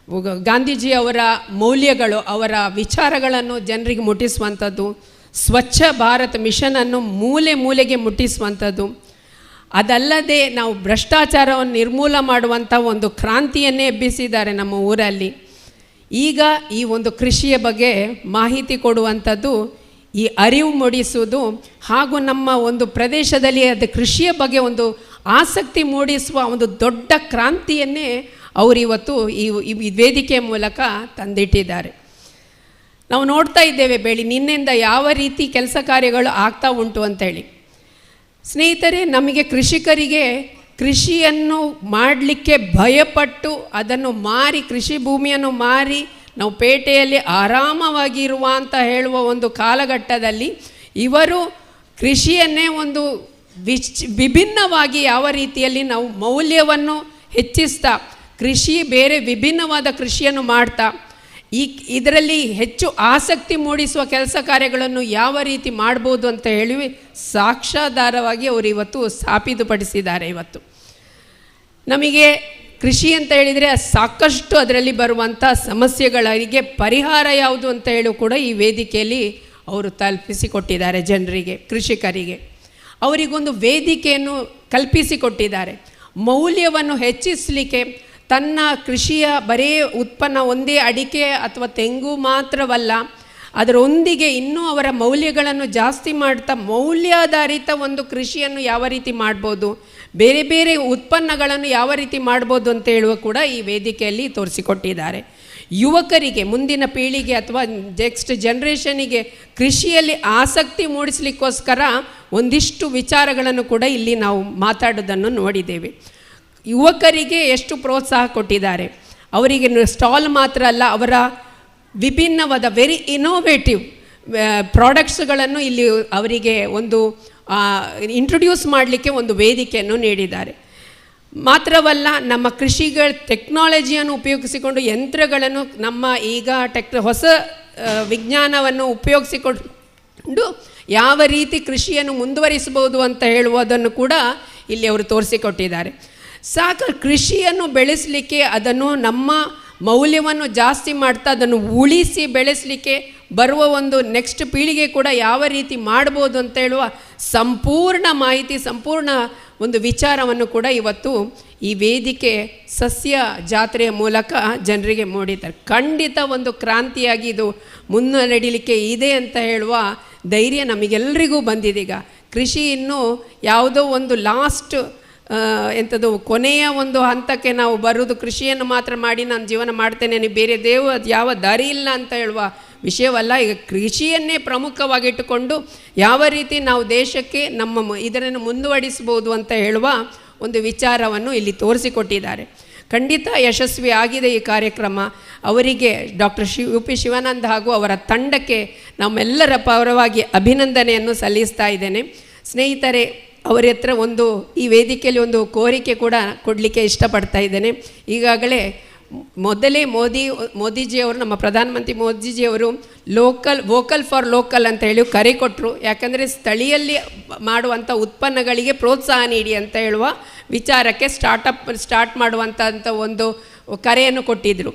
ಗಾಂಧೀಜಿ ಅವರ ಮೌಲ್ಯಗಳು, ಅವರ ವಿಚಾರಗಳನ್ನು ಜನರಿಗೆ ಮುಟ್ಟಿಸುವಂಥದ್ದು, ಸ್ವಚ್ಛ ಭಾರತ್ ಮಿಷನನ್ನು ಮೂಲೆ ಮೂಲೆಗೆ ಮುಟ್ಟಿಸುವಂಥದ್ದು, ಅದಲ್ಲದೆ ನಾವು ಭ್ರಷ್ಟಾಚಾರವನ್ನು ನಿರ್ಮೂಲ ಮಾಡುವಂಥ ಒಂದು ಕ್ರಾಂತಿಯನ್ನೇ ಎಬ್ಬಿಸಿದ್ದಾರೆ ನಮ್ಮ ಊರಲ್ಲಿ. ಈಗ ಈ ಒಂದು ಕೃಷಿಯ ಬಗ್ಗೆ ಮಾಹಿತಿ ಕೊಡುವಂಥದ್ದು, ಈ ಅರಿವು ಮೂಡಿಸುವುದು ಹಾಗೂ ನಮ್ಮ ಒಂದು ಪ್ರದೇಶದಲ್ಲಿ ಅದು ಕೃಷಿಯ ಬಗ್ಗೆ ಒಂದು ಆಸಕ್ತಿ ಮೂಡಿಸುವ ಒಂದು ದೊಡ್ಡ ಕ್ರಾಂತಿಯನ್ನೇ ಅವರು ಇವತ್ತು ಈ ವೇದಿಕೆಯ ಮೂಲಕ ತಂದಿಟ್ಟಿದ್ದಾರೆ. ನಾವು ನೋಡ್ತಾ ಇದ್ದೇವೆ ನಿನ್ನೆಯಿಂದ ಯಾವ ರೀತಿ ಕೆಲಸ ಕಾರ್ಯಗಳು ಆಗ್ತಾ ಉಂಟು ಅಂತೇಳಿ. ಸ್ನೇಹಿತರೆ, ನಮಗೆ ಕೃಷಿಕರಿಗೆ ಕೃಷಿಯನ್ನು ಮಾಡಲಿಕ್ಕೆ ಭಯಪಟ್ಟು ಅದನ್ನು ಮಾರಿ, ಕೃಷಿ ಭೂಮಿಯನ್ನು ಮಾರಿ ನಾವು ಪೇಟೆಯಲ್ಲಿ ಆರಾಮವಾಗಿ ಇರುವ ಅಂತ ಹೇಳುವ ಒಂದು ಕಾಲಘಟ್ಟದಲ್ಲಿ ಇವರು ಕೃಷಿಯನ್ನೇ ಒಂದು ವಿಭಿನ್ನವಾಗಿ ಯಾವ ರೀತಿಯಲ್ಲಿ ನಾವು ಮೌಲ್ಯವನ್ನು ಹೆಚ್ಚಿಸ್ತಾ ಕೃಷಿ ಬೇರೆ ವಿಭಿನ್ನವಾದ ಕೃಷಿಯನ್ನು ಮಾಡ್ತಾ ಇದರಲ್ಲಿ ಹೆಚ್ಚು ಆಸಕ್ತಿ ಮೂಡಿಸುವ ಕೆಲಸ ಕಾರ್ಯಗಳನ್ನು ಯಾವ ರೀತಿ ಮಾಡ್ಬೋದು ಅಂತ ಹೇಳಿ ಸಾಕ್ಷಾಧಾರವಾಗಿ ಅವರು ಇವತ್ತು ಸಾಬೀತುಪಡಿಸಿದ್ದಾರೆ. ಇವತ್ತು ನಮಗೆ ಕೃಷಿ ಅಂತ ಹೇಳಿದರೆ ಸಾಕಷ್ಟು ಅದರಲ್ಲಿ ಬರುವಂಥ ಸಮಸ್ಯೆಗಳಿಗೆ ಪರಿಹಾರ ಯಾವುದು ಅಂತ ಹೇಳಿ ಕೂಡ ಈ ವೇದಿಕೆಯಲ್ಲಿ ಅವರು ತಲುಪಿಸಿಕೊಟ್ಟಿದ್ದಾರೆ. ಜನರಿಗೆ, ಕೃಷಿಕರಿಗೆ ಅವರಿಗೊಂದು ವೇದಿಕೆಯನ್ನು ಕಲ್ಪಿಸಿಕೊಟ್ಟಿದ್ದಾರೆ. ಮೌಲ್ಯವನ್ನು ಹೆಚ್ಚಿಸಲಿಕ್ಕೆ ತನ್ನ ಕೃಷಿಯ ಬರೀ ಉತ್ಪನ್ನ ಒಂದೇ ಅಡಿಕೆ ಅಥವಾ ತೆಂಗು ಮಾತ್ರವಲ್ಲ, ಅದರೊಂದಿಗೆ ಇನ್ನೂ ಅವರ ಮೌಲ್ಯಗಳನ್ನು ಜಾಸ್ತಿ ಮಾಡ್ತಾ ಮೌಲ್ಯಾಧಾರಿತ ಒಂದು ಕೃಷಿಯನ್ನು ಯಾವ ರೀತಿ ಮಾಡ್ಬೋದು, ಬೇರೆ ಬೇರೆ ಉತ್ಪನ್ನಗಳನ್ನು ಯಾವ ರೀತಿ ಮಾಡ್ಬೋದು ಅಂತ ಹೇಳುವ ಕೂಡ ಈ ವೇದಿಕೆಯಲ್ಲಿ ತೋರಿಸಿಕೊಟ್ಟಿದ್ದಾರೆ. ಯುವಕರಿಗೆ, ಮುಂದಿನ ಪೀಳಿಗೆ ಅಥವಾ ನೆಕ್ಸ್ಟ್ ಜನ್ರೇಷನಿಗೆ ಕೃಷಿಯಲ್ಲಿ ಆಸಕ್ತಿ ಮೂಡಿಸಲಿಕ್ಕೋಸ್ಕರ ಒಂದಿಷ್ಟು ವಿಚಾರಗಳನ್ನು ಕೂಡ ಇಲ್ಲಿ ನಾವು ಮಾತಾಡೋದನ್ನು ನೋಡಿದ್ದೇವೆ. ಯುವಕರಿಗೆ ಎಷ್ಟು ಪ್ರೋತ್ಸಾಹ ಕೊಟ್ಟಿದ್ದಾರೆ. ಅವರಿಗೆ ಸ್ಟಾಲ್ ಮಾತ್ರ ಅಲ್ಲ, ಅವರ ವಿಭಿನ್ನವಾದ ವೆರಿ ಇನೋವೇಟಿವ್ ಪ್ರಾಡಕ್ಟ್ಸ್ಗಳನ್ನು ಇಲ್ಲಿ ಅವರಿಗೆ ಒಂದು ಇಂಟ್ರೊಡ್ಯೂಸ್ ಮಾಡಲಿಕ್ಕೆ ಒಂದು ವೇದಿಕೆಯನ್ನು ನೀಡಿದ್ದಾರೆ. ಮಾತ್ರವಲ್ಲ, ನಮ್ಮ ಕೃಷಿಗಳ ಟೆಕ್ನಾಲಜಿಯನ್ನು ಉಪಯೋಗಿಸಿಕೊಂಡು ಯಂತ್ರಗಳನ್ನು ನಮ್ಮ ಈಗ ಹೊಸ ವಿಜ್ಞಾನವನ್ನು ಉಪಯೋಗಿಸಿಕೊಂಡು ಯಾವ ರೀತಿ ಕೃಷಿಯನ್ನು ಮುಂದುವರಿಸಬಹುದು ಅಂತ ಹೇಳುವುದನ್ನು ಕೂಡ ಇಲ್ಲಿ ಅವರು ತೋರಿಸಿಕೊಟ್ಟಿದ್ದಾರೆ. ಕೃಷಿಯನ್ನು ಬೆಳೆಸಲಿಕ್ಕೆ, ಅದನ್ನು ನಮ್ಮ ಮೌಲ್ಯವನ್ನು ಜಾಸ್ತಿ ಮಾಡ್ತಾ ಅದನ್ನು ಉಳಿಸಿ ಬೆಳೆಸಲಿಕ್ಕೆ ಬರುವ ಒಂದು ನೆಕ್ಸ್ಟ್ ಪೀಳಿಗೆ ಕೂಡ ಯಾವ ರೀತಿ ಮಾಡ್ಬೋದು ಅಂತ ಹೇಳುವ ಸಂಪೂರ್ಣ ಮಾಹಿತಿ, ಸಂಪೂರ್ಣ ಒಂದು ವಿಚಾರವನ್ನು ಕೂಡ ಇವತ್ತು ಈ ವೇದಿಕೆ ಸಸ್ಯ ಜಾತ್ರೆಯ ಮೂಲಕ ಜನರಿಗೆ ಮೂಡಿದ್ದಾರೆ. ಖಂಡಿತ ಒಂದು ಕ್ರಾಂತಿಯಾಗಿ ಇದು ಮುನ್ನಡೆಯಲಿಕ್ಕೆ ಇದೆ ಅಂತ ಹೇಳುವ ಧೈರ್ಯ ನಮಗೆಲ್ಲರಿಗೂ ಬಂದಿದೀಗ. ಕೃಷಿ ಇನ್ನೂ ಯಾವುದೋ ಒಂದು ಲಾಸ್ಟ್ ಎಂಥದ್ದು ಕೊನೆಯ ಒಂದು ಹಂತಕ್ಕೆ ನಾವು ಬರೋದು, ಕೃಷಿಯನ್ನು ಮಾತ್ರ ಮಾಡಿ ನಾನು ಜೀವನ ಮಾಡ್ತೇನೆ, ಬೇರೆ ಯಾವ ದಾರಿ ಇಲ್ಲ ಅಂತ ಹೇಳುವ ವಿಷಯವಲ್ಲ. ಈಗ ಕೃಷಿಯನ್ನೇ ಪ್ರಮುಖವಾಗಿಟ್ಟುಕೊಂಡು ಯಾವ ರೀತಿ ನಾವು ದೇಶಕ್ಕೆ ನಮ್ಮ ಇದನ್ನು ಮುಂದುವರಿಸ್ಬೋದು ಅಂತ ಹೇಳುವ ಒಂದು ವಿಚಾರವನ್ನು ಇಲ್ಲಿ ತೋರಿಸಿಕೊಟ್ಟಿದ್ದಾರೆ. ಖಂಡಿತ ಯಶಸ್ವಿ ಆಗಿದೆ ಈ ಕಾರ್ಯಕ್ರಮ. ಅವರಿಗೆ ಡಾಕ್ಟರ್ UP ಶಿವಾನಂದ ಹಾಗೂ ಅವರ ತಂಡಕ್ಕೆ ನಮ್ಮೆಲ್ಲರ ಪರವಾಗಿ ಅಭಿನಂದನೆಯನ್ನು ಸಲ್ಲಿಸ್ತಾ ಇದ್ದೇನೆ. ಸ್ನೇಹಿತರೆ, ಅವರ ಹತ್ರ ಒಂದು ಈ ವೇದಿಕೆಯಲ್ಲಿ ಒಂದು ಕೋರಿಕೆ ಕೂಡ ಕೊಡಲಿಕ್ಕೆ ಇಷ್ಟಪಡ್ತಾ ಇದ್ದೇನೆ. ಈಗಾಗಲೇ ಮೊದಲೇ ಮೋದಿಜಿಯವರು, ನಮ್ಮ ಪ್ರಧಾನಮಂತ್ರಿ ಮೋದಿಜಿಯವರು ವೋಕಲ್ ಫಾರ್ ಲೋಕಲ್ ಅಂತ ಹೇಳಿ ಕರೆ ಕೊಟ್ಟರು. ಯಾಕಂದರೆ ಸ್ಥಳೀಯಲ್ಲಿ ಮಾಡುವಂಥ ಉತ್ಪನ್ನಗಳಿಗೆ ಪ್ರೋತ್ಸಾಹ ನೀಡಿ ಅಂತ ಹೇಳುವ ವಿಚಾರಕ್ಕೆ ಸ್ಟಾರ್ಟ್ ಮಾಡುವಂಥ ಒಂದು ಕರೆಯನ್ನು ಕೊಟ್ಟಿದ್ದರು.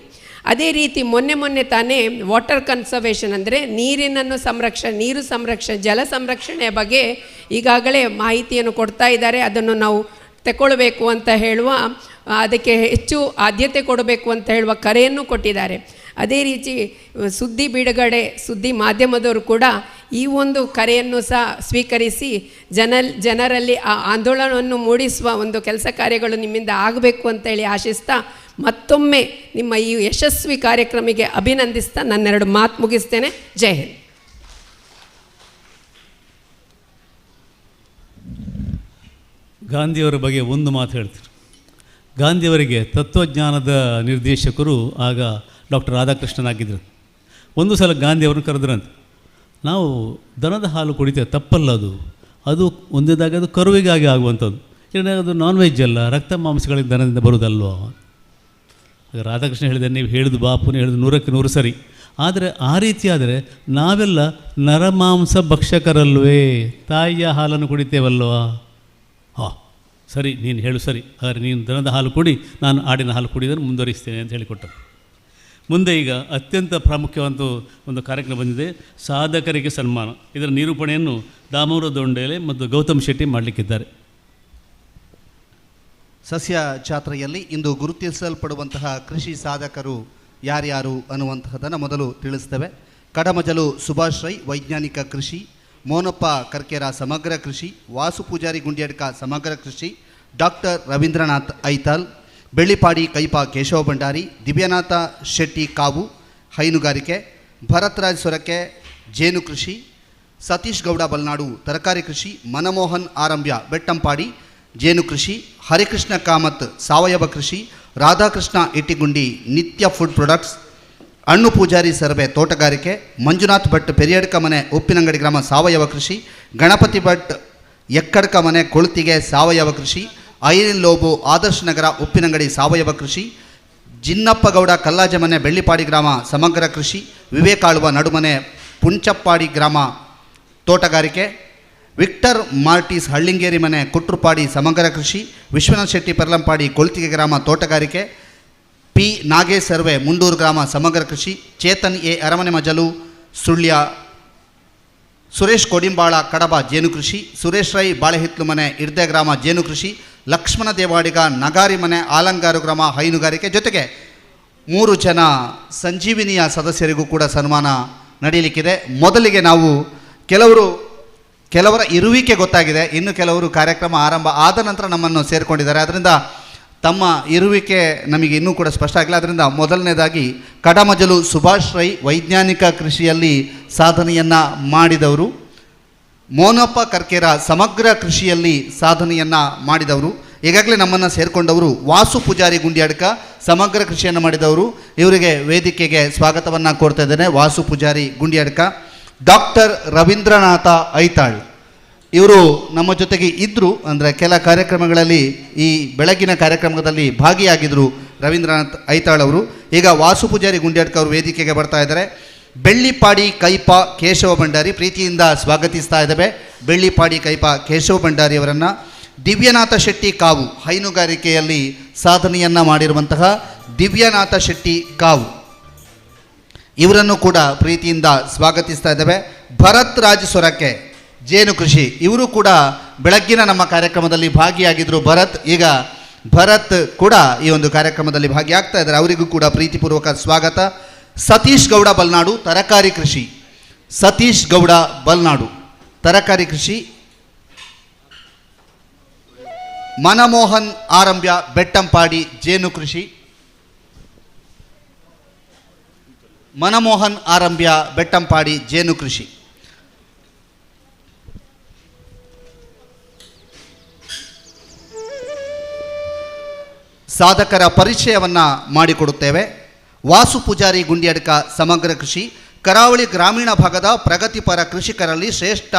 ಅದೇ ರೀತಿ ಮೊನ್ನೆ ತಾನೇ ವಾಟರ್ ಕನ್ಸರ್ವೇಷನ್ ಅಂದರೆ ನೀರು ಸಂರಕ್ಷಣೆ, ಜಲ ಸಂರಕ್ಷಣೆಯ ಬಗ್ಗೆ ಈಗಾಗಲೇ ಮಾಹಿತಿಯನ್ನು ಕೊಡ್ತಾ ಇದ್ದಾರೆ. ಅದನ್ನು ನಾವು ತಗೊಳ್ಬೇಕು ಅಂತ ಹೇಳುವ, ಅದಕ್ಕೆ ಹೆಚ್ಚು ಆದ್ಯತೆ ಕೊಡಬೇಕು ಅಂತ ಹೇಳುವ ಕರೆಯನ್ನು ಕೊಟ್ಟಿದ್ದಾರೆ. ಅದೇ ರೀತಿ ಸುದ್ದಿ ಮಾಧ್ಯಮದವರು ಕೂಡ ಈ ಒಂದು ಕರೆಯನ್ನು ಸಹ ಸ್ವೀಕರಿಸಿ ಜನರಲ್ಲಿ ಆ ಆಂದೋಲನವನ್ನು ಮೂಡಿಸುವ ಒಂದು ಕೆಲಸ ಕಾರ್ಯಗಳು ನಿಮ್ಮಿಂದ ಆಗಬೇಕು ಅಂತೇಳಿ ಆಶಿಸ್ತಾ ಮತ್ತೊಮ್ಮೆ ನಿಮ್ಮ ಈ ಯಶಸ್ವಿ ಕಾರ್ಯಕ್ರಮಕ್ಕೆ ಅಭಿನಂದಿಸ್ತಾ ನನ್ನೆರಡು ಮಾತು ಮುಗಿಸ್ತೇನೆ. ಜೈ ಹಿಂದ್. ಗಾಂಧಿಯವರ ಬಗ್ಗೆ ಒಂದು ಮಾತು ಹೇಳ್ತಾರೆ. ಗಾಂಧಿಯವರಿಗೆ ತತ್ವಜ್ಞಾನದ ನಿರ್ದೇಶಕರು ಆಗ ಡಾಕ್ಟರ್ ರಾಧಾಕೃಷ್ಣನ್ ಆಗಿದ್ದರು. ಒಂದು ಸಲ ಗಾಂಧಿಯವ್ರನ್ನ ಕರೆದ್ರಂತೆ, ನಾವು ದನದ ಹಾಲು ಕುಡಿತೇವೆ, ತಪ್ಪಲ್ಲ ಅದು ಒಂದೇದಾಗ ಅದು ಕರುವಿಗಾಗಿ ಆಗುವಂಥದ್ದು, ಎರಡನೇ ಅದು ನಾನ್ ವೆಜ್ ಅಲ್ಲ, ರಕ್ತ ಮಾಂಸಗಳಿಗೆ ದನದಿಂದ ಬರುವುದಲ್ವ. ಆಗ ರಾಧಾಕೃಷ್ಣ ಹೇಳಿದೆ, ನೀವು ಹೇಳಿದ್ದು ಬಾಪುನೇ ಹೇಳಿದ್ದು 100ಕ್ಕೆ 100 ಸರಿ. ಆದರೆ ಆ ರೀತಿ ಆದರೆ ನಾವೆಲ್ಲ ನರಮಾಂಸ ಭಕ್ಷಕರಲ್ವೇ, ತಾಯಿಯ ಹಾಲನ್ನು ಕುಡಿತೇವಲ್ವಾ? ಸರಿ, ನೀನು ಹೇಳು ಸರಿ, ಆದರೆ ನೀನು ದನದ ಹಾಲು ಕುಡಿ, ನಾನು ಆಡಿನ ಹಾಲು ಕುಡಿಯೋದನ್ನು ಮುಂದುವರಿಸ್ತೇನೆ ಅಂತ ಹೇಳಿಕೊಟ್ಟರು. ಮುಂದೆ ಈಗ ಅತ್ಯಂತ ಪ್ರಾಮುಖ್ಯವಾದ ಒಂದು ಕಾರ್ಯಕ್ರಮ ಬಂದಿದೆ, ಸಾಧಕರಿಗೆ ಸನ್ಮಾನ. ಇದರ ನಿರೂಪಣೆಯನ್ನು ದಾಮೋದರ ದೊಂಡೇಲೆ ಮತ್ತು ಗೌತಮ್ ಶೆಟ್ಟಿ ಮಾಡಲಿಕ್ಕಿದ್ದಾರೆ. ಸಸ್ಯ ಜಾತ್ರೆಯಲ್ಲಿ ಇಂದು ಗುರುತಿಸಲ್ಪಡುವಂತಹ ಕೃಷಿ ಸಾಧಕರು ಯಾರ್ಯಾರು ಅನ್ನುವಂತಹದನ್ನು ಮೊದಲು ತಿಳಿಸ್ತೇವೆ. ಕಡಮಜಲು ಸುಭಾಷ್ ರೈ ವೈಜ್ಞಾನಿಕ ಕೃಷಿ, ಮೋನಪ್ಪ ಕರ್ಕೆರ ಸಮಗ್ರ ಕೃಷಿ, ವಾಸು ಪೂಜಾರಿ ಗುಂಡ್ಯಡ್ಕ ಸಮಗ್ರ ಕೃಷಿ, ಡಾಕ್ಟರ್ ರವೀಂದ್ರನಾಥ್ ಐತಾಲ್, ಬೆಳ್ಳಿಪಾಡಿ ಕೈಪ ಕೇಶವ ಭಂಡಾರಿ, ದಿವ್ಯನಾಥ ಶೆಟ್ಟಿ ಕಾವು ಹೈನುಗಾರಿಕೆ, ಭರತ್ರಾಜ್ ಸೊರಕೆ ಜೇನು ಕೃಷಿ, ಸತೀಶ್ ಗೌಡ ಬಲ್ನಾಡು ತರಕಾರಿ ಕೃಷಿ, ಮನಮೋಹನ್ ಆರಂಭ್ಯ ಬೆಟ್ಟಂಪಾಡಿ ಜೇನು ಕೃಷಿ, ಹರಿಕೃಷ್ಣ ಕಾಮತ್ ಸಾವಯವ ಕೃಷಿ, ರಾಧಾಕೃಷ್ಣ ಇಟ್ಟಿಗುಂಡಿ ನಿತ್ಯ ಫುಡ್ ಪ್ರಾಡಕ್ಟ್ಸ್, ಅಣ್ಣು ಪೂಜಾರಿ ಸರ್ವೆ ತೋಟಗಾರಿಕೆ, ಮಂಜುನಾಥ್ ಭಟ್ ಪೆರಿಯಡ್ಕ ಮನೆ ಉಪ್ಪಿನಂಗಡಿ ಗ್ರಾಮ ಸಾವಯವ ಕೃಷಿ, ಗಣಪತಿ ಭಟ್ ಎಕ್ಕಡ್ಕ ಮನೆ ಕೊಳುತಿಗೆ ಸಾವಯವ ಕೃಷಿ, ಐರಿನ್ ಲೋಬು ಆದರ್ಶ ನಗರ ಉಪ್ಪಿನಂಗಡಿ ಸಾವಯವ ಕೃಷಿ, ಜಿನ್ನಪ್ಪಗೌಡ ಕಲ್ಲಾಜ ಮನೆ ಬೆಳ್ಳಿಪಾಡಿ ಗ್ರಾಮ ಸಮಗ್ರ ಕೃಷಿ, ವಿವೇಕಾಳುವ ನಡುಮನೆ ಪುಂಚಪ್ಪಾಡಿ ಗ್ರಾಮ ತೋಟಗಾರಿಕೆ, ವಿಕ್ಟರ್ ಮಾರ್ಟಿಸ್ ಹಳ್ಳಿಂಗೇರಿ ಮನೆ ಕುಟ್ರುಪಾಡಿ ಸಮಗ್ರ ಕೃಷಿ, ವಿಶ್ವನಾಥ್ ಶೆಟ್ಟಿ ಪರ್ಲಂಪಾಡಿ ಕೊಳ್ತಿಗೆ ಗ್ರಾಮ ತೋಟಗಾರಿಕೆ, ಪಿ ನಾಗೇಶ್ ಸರ್ವೆ ಮುಂಡೂರು ಗ್ರಾಮ ಸಮಗ್ರ ಕೃಷಿ, ಚೇತನ್ ಎ ಅರಮನೆ ಮಜಲು ಸುಳ್ಯ, ಸುರೇಶ್ ಕೊಡಿಂಬಾಳ ಕಡಬ ಜೇನು ಕೃಷಿ, ಸುರೇಶ್ ರೈ ಬಾಳೆಹಿತ್ಲು ಮನೆ ಇರ್ದೆ ಗ್ರಾಮ ಜೇನು ಕೃಷಿ, ಲಕ್ಷ್ಮಣ ದೇವಾಡಿಗ ನಗಾರಿ ಮನೆ ಆಲಂಗಾರು ಗ್ರಾಮ ಹೈನುಗಾರಿಕೆ. ಜೊತೆಗೆ 3 ಜನ ಸಂಜೀವಿನಿಯ ಸದಸ್ಯರಿಗೂ ಕೂಡ ಸನ್ಮಾನ ನಡೆಯಲಿಕ್ಕಿದೆ. ಮೊದಲಿಗೆ ನಾವು ಕೆಲವರ ಇರುವಿಕೆ ಗೊತ್ತಾಗಿದೆ, ಇನ್ನು ಕೆಲವರು ಕಾರ್ಯಕ್ರಮ ಆರಂಭ ಆದ ನಂತರ ನಮ್ಮನ್ನು ಸೇರಿಕೊಂಡಿದ್ದಾರೆ. ಅದರಿಂದ ತಮ್ಮ ಇರುವಿಕೆ ನಮಗೆ ಇನ್ನೂ ಕೂಡ ಸ್ಪಷ್ಟ ಆಗಿಲ್ಲ. ಅದರಿಂದ ಮೊದಲನೇದಾಗಿ ಕಡಮಜಲು ಸುಭಾಷ್ ರೈ ವೈಜ್ಞಾನಿಕ ಕೃಷಿಯಲ್ಲಿ ಸಾಧನೆಯನ್ನು ಮಾಡಿದವರು, ಮೋನಪ್ಪ ಕರ್ಕೇರ ಸಮಗ್ರ ಕೃಷಿಯಲ್ಲಿ ಸಾಧನೆಯನ್ನು ಮಾಡಿದವರು, ಈಗಾಗಲೇ ನಮ್ಮನ್ನು ಸೇರಿಕೊಂಡವರು ವಾಸು ಪೂಜಾರಿ ಗುಂಡ್ಯಾಡ್ಕ ಸಮಗ್ರ ಕೃಷಿಯನ್ನು ಮಾಡಿದವರು. ಇವರಿಗೆ ವೇದಿಕೆಗೆ ಸ್ವಾಗತವನ್ನು ಕೋರ್ತಾ ಇದ್ದೇನೆ. ವಾಸು ಪೂಜಾರಿ ಗುಂಡ್ಯಾಡ್ಕ. ಡಾಕ್ಟರ್ ರವೀಂದ್ರನಾಥ ಐತಾಳ್ ಇವರು ನಮ್ಮ ಜೊತೆಗೆ ಇದ್ದರು, ಅಂದರೆ ಕೆಲ ಕಾರ್ಯಕ್ರಮಗಳಲ್ಲಿ ಈ ಬೆಳಗಿನ ಕಾರ್ಯಕ್ರಮದಲ್ಲಿ ಭಾಗಿಯಾಗಿದ್ದರು ರವೀಂದ್ರನಾಥ್ ಐತಾಳ್ ಅವರು. ಈಗ ವಾಸು ಪೂಜಾರಿ ಗುಂಡ್ಯಾಡ್ಕ ಅವರು ವೇದಿಕೆಗೆ ಬರ್ತಾ ಇದ್ದಾರೆ. ಬೆಳ್ಳಿಪಾಡಿ ಕೈಪ ಕೇಶವ ಭಂಡಾರಿ ಪ್ರೀತಿಯಿಂದ ಸ್ವಾಗತಿಸ್ತಾ ಇದ್ದೇವೆ. ಬೆಳ್ಳಿಪಾಡಿ ಕೈಪ ಕೇಶವ ಭಂಡಾರಿ ಅವರನ್ನು. ದಿವ್ಯನಾಥ ಶೆಟ್ಟಿ ಕಾವು ಹೈನುಗಾರಿಕೆಯಲ್ಲಿ ಸಾಧನೆಯನ್ನು ಮಾಡಿರುವಂತಹ ದಿವ್ಯನಾಥ ಶೆಟ್ಟಿ ಕಾವು ಇವರನ್ನು ಕೂಡ ಪ್ರೀತಿಯಿಂದ ಸ್ವಾಗತಿಸ್ತಾ ಇದ್ದೇವೆ. ಭರತ್ ರಾಜ್ ಸೊರಕೆ ಜೇನು ಕೃಷಿ ಇವರು ಕೂಡ ಬೆಳಗ್ಗಿನ ನಮ್ಮ ಕಾರ್ಯಕ್ರಮದಲ್ಲಿ ಭಾಗಿಯಾಗಿದ್ದರು. ಈಗ ಭರತ್ ಕೂಡ ಈ ಒಂದು ಕಾರ್ಯಕ್ರಮದಲ್ಲಿ ಭಾಗಿಯಾಗ್ತಾ ಇದ್ದಾರೆ, ಅವರಿಗೂ ಕೂಡ ಪ್ರೀತಿಪೂರ್ವಕ ಸ್ವಾಗತ. ಸತೀಶ್ ಗೌಡ ಬಲ್ನಾಡು ತರಕಾರಿ ಕೃಷಿ. ಸತೀಶ್ ಗೌಡ ಬಲ್ನಾಡು ತರಕಾರಿ ಕೃಷಿ. ಮನಮೋಹನ್ ಆರಂಭ್ಯ ಬೆಟ್ಟಂಪಾಡಿ ಜೇನು ಕೃಷಿ. ಮನಮೋಹನ್ ಆರಂಭ್ಯ ಬೆಟ್ಟಂಪಾಡಿ ಜೇನು ಕೃಷಿ. ಸಾಧಕರ ಪರಿಚಯವನ್ನು ಮಾಡಿಕೊಡುತ್ತೇವೆ. ವಾಸು ಪೂಜಾರಿ ಗುಂಡ್ಯಾಡ್ಕ ಸಮಗ್ರ ಕೃಷಿ ಕರಾವಳಿ ಗ್ರಾಮೀಣ ಭಾಗದ ಪ್ರಗತಿಪರ ಕೃಷಿಕರಲ್ಲಿ ಶ್ರೇಷ್ಠ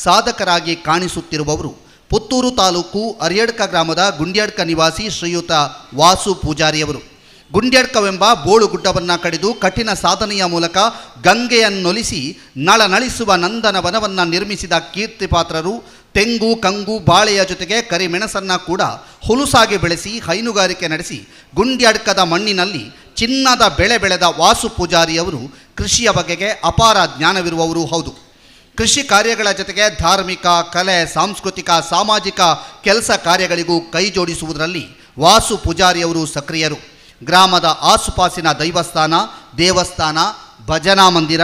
ಸಾಧಕರಾಗಿ ಕಾಣಿಸುತ್ತಿರುವವರು ಪುತ್ತೂರು ತಾಲೂಕು ಅರಿಯಡ್ಕ ಗ್ರಾಮದ ಗುಂಡ್ಯಾಡ್ಕ ನಿವಾಸಿ ಶ್ರೀಯುತ ವಾಸು ಪೂಜಾರಿಯವರು. ಗುಂಡ್ಯಾಡ್ಕವೆಂಬ ಬೋಳು ಗುಡ್ಡವನ್ನು ಕಡಿದು ಕಠಿಣ ಸಾಧನೆಯ ಮೂಲಕ ಗಂಗೆಯನ್ನೊಲಿಸಿ ನಳನಳಿಸುವ ನಂದನ ವನವನ್ನು ನಿರ್ಮಿಸಿದ ಕೀರ್ತಿಪಾತ್ರರು. ತೆಂಗು, ಕಂಗು, ಬಾಳೆಯ ಜೊತೆಗೆ ಕರಿಮೆಣಸನ್ನು ಕೂಡ ಹುಲುಸಾಗಿ ಬೆಳೆಸಿ ಹೈನುಗಾರಿಕೆ ನಡೆಸಿ ಗುಂಡ್ಯಾಡ್ಕದ ಮಣ್ಣಿನಲ್ಲಿ ಚಿನ್ನದ ಬೆಳೆ ಬೆಳೆದ ವಾಸು ಪೂಜಾರಿಯವರು ಕೃಷಿಯ ಬಗೆಗೆ ಅಪಾರ ಜ್ಞಾನವಿರುವವರು ಹೌದು. ಕೃಷಿ ಕಾರ್ಯಗಳ ಜೊತೆಗೆ ಧಾರ್ಮಿಕ, ಕಲೆ, ಸಾಂಸ್ಕೃತಿಕ, ಸಾಮಾಜಿಕ ಕೆಲಸ ಕಾರ್ಯಗಳಿಗೂ ಕೈ ಜೋಡಿಸುವುದರಲ್ಲಿ ವಾಸು ಪೂಜಾರಿಯವರು ಸಕ್ರಿಯರು. ಗ್ರಾಮದ ಆಸುಪಾಸಿನ ದೇವಸ್ಥಾನ, ಭಜನಾ ಮಂದಿರ,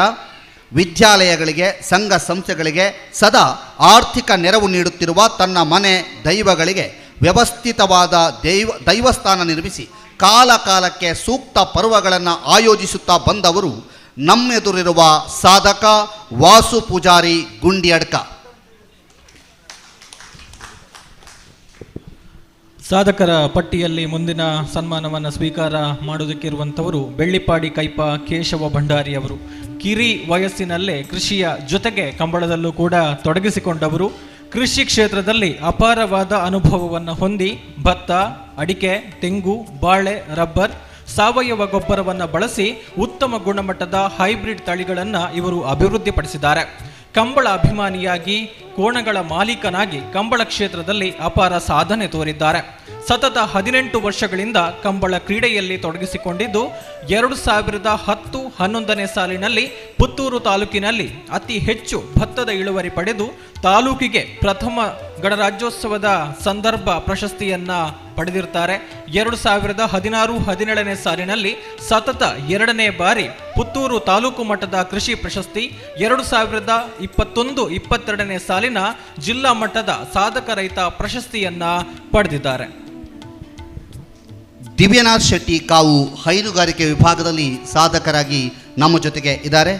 ವಿದ್ಯಾಲಯಗಳಿಗೆ, ಸಂಘ ಸಂಸ್ಥೆಗಳಿಗೆ ಸದಾ ಆರ್ಥಿಕ ನೆರವು ನೀಡುತ್ತಿರುವ ತನ್ನ ಮನೆ ದೈವಗಳಿಗೆ ವ್ಯವಸ್ಥಿತವಾದ ದೈವಸ್ಥಾನ ನಿರ್ಮಿಸಿ ಕಾಲಕಾಲಕ್ಕೆ ಸೂಕ್ತ ಪರ್ವಗಳನ್ನು ಆಯೋಜಿಸುತ್ತಾ ಬಂದವರು ನಮ್ಮೆದುರಿರುವ ಸಾಧಕ ವಾಸು ಪೂಜಾರಿ ಗುಂಡ್ಯಾಡ್ಕ. ಸಾಧಕರ ಪಟ್ಟಿಯಲ್ಲಿ ಮುಂದಿನ ಸನ್ಮಾನವನ್ನು ಸ್ವೀಕಾರ ಮಾಡೋದಕ್ಕಿರುವಂಥವರು ಬೆಳ್ಳಿಪಾಡಿ ಕೈಪ ಕೇಶವ ಭಂಡಾರಿ ಅವರು. ಕಿರಿ ವಯಸ್ಸಿನಲ್ಲೇ ಕೃಷಿಯ ಜೊತೆಗೆ ಕಂಬಳದಲ್ಲೂ ಕೂಡ ತೊಡಗಿಸಿಕೊಂಡವರು. ಕೃಷಿ ಕ್ಷೇತ್ರದಲ್ಲಿ ಅಪಾರವಾದ ಅನುಭವವನ್ನು ಹೊಂದಿ ಭತ್ತ, ಅಡಿಕೆ, ತೆಂಗು, ಬಾಳೆ, ರಬ್ಬರ್, ಸಾವಯವ ಗೊಬ್ಬರವನ್ನು ಬಳಸಿ ಉತ್ತಮ ಗುಣಮಟ್ಟದ ಹೈಬ್ರಿಡ್ ತಳಿಗಳನ್ನು ಇವರು ಅಭಿವೃದ್ಧಿಪಡಿಸಿದ್ದಾರೆ. ಕಂಬಳ ಅಭಿಮಾನಿಯಾಗಿ, ಕೋಣಗಳ ಮಾಲೀಕನಾಗಿ ಕಂಬಳ ಕ್ಷೇತ್ರದಲ್ಲಿ ಅಪಾರ ಸಾಧನೆ ತೋರಿದ್ದಾರೆ. ಸತತ 18 ವರ್ಷಗಳಿಂದ ಕಂಬಳ ಕ್ರೀಡೆಯಲ್ಲಿ ತೊಡಗಿಸಿಕೊಂಡಿದ್ದು 2010-11ನೇ ಸಾಲಿನಲ್ಲಿ ಪುತ್ತೂರು ತಾಲೂಕಿನಲ್ಲಿ ಅತಿ ಹೆಚ್ಚು ಭತ್ತದ ಇಳುವರಿ ಪಡೆದು ತಾಲೂಕಿಗೆ ಪ್ರಥಮ ಗಣರಾಜ್ಯೋತ್ಸವದ ಸಂದರ್ಭ ಪ್ರಶಸ್ತಿಯನ್ನ ಪಡೆದಿರ್ತಾರೆ. 2016-17ನೇ ಸಾಲಿನಲ್ಲಿ ಸತತ 2ನೇ ಬಾರಿ ಪುತ್ತೂರು ತಾಲೂಕು ಮಟ್ಟದ ಕೃಷಿ ಪ್ರಶಸ್ತಿ, 2021-22ನೇ ಸಾಲಿನ ಜಿಲ್ಲಾ ಮಟ್ಟದ ಸಾಧಕ ರೈತ ಪ್ರಶಸ್ತಿಯನ್ನ ಪಡೆದಿದ್ದಾರೆ. ದಿವ್ಯನಾಥ್ ಶೆಟ್ಟಿ ಕಾವು ಹೈನುಗಾರಿಕೆ ವಿಭಾಗದಲ್ಲಿ ಸಾಧಕರಾಗಿ ನಮ್ಮ ಜೊತೆಗೆ ಇದ್ದಾರೆ.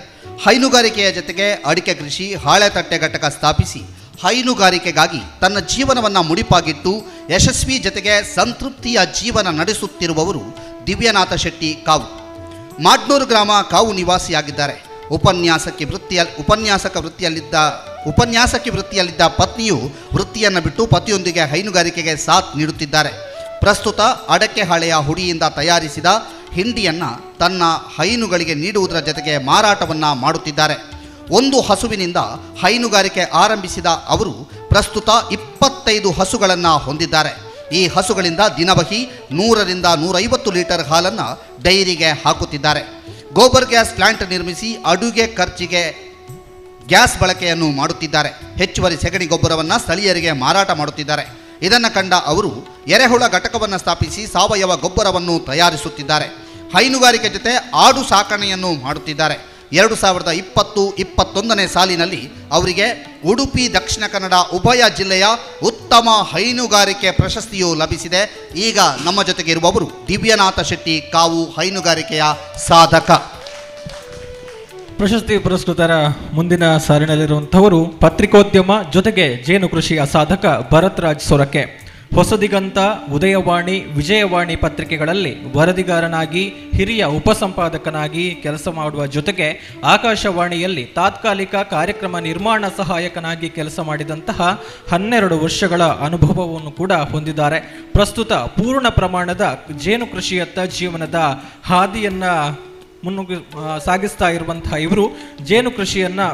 ಹೈನುಗಾರಿಕೆಯ ಜೊತೆಗೆ ಅಡಿಕೆ ಕೃಷಿ, ಹಾಳೆತಟ್ಟೆ ಘಟಕ ಸ್ಥಾಪಿಸಿ ಹೈನುಗಾರಿಕೆಗಾಗಿ ತನ್ನ ಜೀವನವನ್ನು ಮುಡಿಪಾಗಿಟ್ಟು ಯಶಸ್ವಿ ಜೊತೆಗೆ ಸಂತೃಪ್ತಿಯ ಜೀವನ ನಡೆಸುತ್ತಿರುವವರು ದಿವ್ಯನಾಥ ಶೆಟ್ಟಿ ಕಾವು. ಮಾಡ್ನೂರು ಗ್ರಾಮ ಕಾವು ನಿವಾಸಿಯಾಗಿದ್ದಾರೆ. ಉಪನ್ಯಾಸಕಿ ವೃತ್ತಿಯಲ್ಲಿದ್ದ ಪತ್ನಿಯು ವೃತ್ತಿಯನ್ನು ಬಿಟ್ಟು ಪತಿಯೊಂದಿಗೆ ಹೈನುಗಾರಿಕೆಗೆ ಸಾಥ್ ನೀಡುತ್ತಿದ್ದಾರೆ. ಪ್ರಸ್ತುತ ಅಡಕೆ ಹಾಳೆಯ ಹುಡಿಯಿಂದ ತಯಾರಿಸಿದ ಹಿಂಡಿಯನ್ನು ತನ್ನ ಹೈನುಗಳಿಗೆ ನೀಡುವುದರ ಜೊತೆಗೆ ಮಾರಾಟವನ್ನು ಮಾಡುತ್ತಿದ್ದಾರೆ. ಒಂದು ಹಸುವಿನಿಂದ ಹೈನುಗಾರಿಕೆ ಆರಂಭಿಸಿದ ಅವರು ಪ್ರಸ್ತುತ 25 ಹಸುಗಳನ್ನು ಹೊಂದಿದ್ದಾರೆ. ಈ ಹಸುಗಳಿಂದ ದಿನವಹಿ 100-150 ಲೀಟರ್ ಹಾಲನ್ನು ಡೈರಿಗೆ ಹಾಕುತ್ತಿದ್ದಾರೆ. ಗೋಬರ್ ಗ್ಯಾಸ್ ಪ್ಲಾಂಟ್ ನಿರ್ಮಿಸಿ ಅಡುಗೆ ಖರ್ಚಿಗೆ ಗ್ಯಾಸ್ ಬಳಕೆಯನ್ನು ಮಾಡುತ್ತಿದ್ದಾರೆ. ಹೆಚ್ಚುವರಿ ಸೆಗಣಿ ಗೊಬ್ಬರವನ್ನು ಸ್ಥಳೀಯರಿಗೆ ಮಾರಾಟ ಮಾಡುತ್ತಿದ್ದಾರೆ. ಇದನ್ನು ಕಂಡ ಅವರು ಎರೆಹುಳ ಘಟಕವನ್ನು ಸ್ಥಾಪಿಸಿ ಸಾವಯವ ಗೊಬ್ಬರವನ್ನು ತಯಾರಿಸುತ್ತಿದ್ದಾರೆ. ಹೈನುಗಾರಿಕೆ ಜೊತೆ ಆಡು ಸಾಕಣೆಯನ್ನು ಮಾಡುತ್ತಿದ್ದಾರೆ. 2020-21ನೇ ಸಾಲಿನಲ್ಲಿ ಅವರಿಗೆ ಉಡುಪಿ ದಕ್ಷಿಣ ಕನ್ನಡ ಉಭಯ ಜಿಲ್ಲೆಯ ಉತ್ತಮ ಹೈನುಗಾರಿಕೆ ಪ್ರಶಸ್ತಿಯು ಲಭಿಸಿದೆ. ಈಗ ನಮ್ಮ ಜೊತೆಗೆ ಇರುವವರು ದಿವ್ಯನಾಥ ಶೆಟ್ಟಿ, ಕಾವು ಹೈನುಗಾರಿಕೆಯ ಸಾಧಕ. ಪ್ರಶಸ್ತಿ ಪುರಸ್ಕೃತರ ಮುಂದಿನ ಸಾಲಿನಲ್ಲಿರುವಂಥವರು ಪತ್ರಿಕೋದ್ಯಮ ಜೊತೆಗೆ ಜೇನು ಕೃಷಿಯ ಸಾಧಕ ಭರತ್ ರಾಜ್ ಸೊರಕೆ. ಹೊಸದಿಗಂತ, ಉದಯವಾಣಿ, ವಿಜಯವಾಣಿ ಪತ್ರಿಕೆಗಳಲ್ಲಿ ವರದಿಗಾರನಾಗಿ, ಹಿರಿಯ ಉಪಸಂಪಾದಕನಾಗಿ ಕೆಲಸ ಮಾಡುವ ಜೊತೆಗೆ ಆಕಾಶವಾಣಿಯಲ್ಲಿ ತಾತ್ಕಾಲಿಕ ಕಾರ್ಯಕ್ರಮ ನಿರ್ಮಾಣ ಸಹಾಯಕನಾಗಿ ಕೆಲಸ ಮಾಡಿದಂತಹ 12 ವರ್ಷಗಳ ಅನುಭವವನ್ನು ಕೂಡ ಹೊಂದಿದ್ದಾರೆ. ಪ್ರಸ್ತುತ ಪೂರ್ಣ ಪ್ರಮಾಣದ ಜೇನು ಕೃಷಿಯತ್ತ ಜೀವನದ ಹಾದಿಯನ್ನು ಸಾಗಿಸ್ತಾ ಇರುವಂತಹ ಇವರು ಜೇನು ಕೃಷಿಯನ್ನು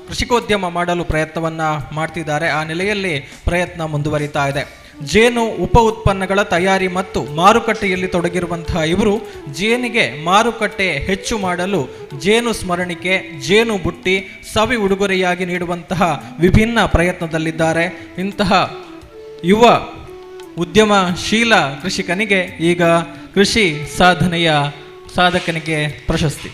ಕೃಷಿಕೋದ್ಯಮ ಮಾಡಲು ಪ್ರಯತ್ನವನ್ನು ಮಾಡ್ತಿದ್ದಾರೆ. ಆ ನೆಲೆಯಲ್ಲಿ ಪ್ರಯತ್ನ ಮುಂದುವರಿತಾ ಇದೆ. ಜೇನು ಉಪ ಉತ್ಪನ್ನಗಳ ತಯಾರಿ ಮತ್ತು ಮಾರುಕಟ್ಟೆಯಲ್ಲಿ ತೊಡಗಿರುವಂತಹ ಇವರು ಜೇನಿಗೆ ಮಾರುಕಟ್ಟೆ ಹೆಚ್ಚು ಮಾಡಲು ಜೇನು ಸ್ಮರಣಿಕೆ, ಜೇನು ಬುಟ್ಟಿ, ಸವಿ ಉಡುಗೊರೆಯಾಗಿ ನೀಡುವಂತಹ ವಿಭಿನ್ನ ಪ್ರಯತ್ನದಲ್ಲಿದ್ದಾರೆ. ಇಂತಹ ಯುವ ಉದ್ಯಮಶೀಲ ಕೃಷಿಕನಿಗೆ ಈಗ ಕೃಷಿ ಸಾಧನೆಯ ಸಾಧಕನಿಗೆ ಪ್ರಶಸ್ತಿ.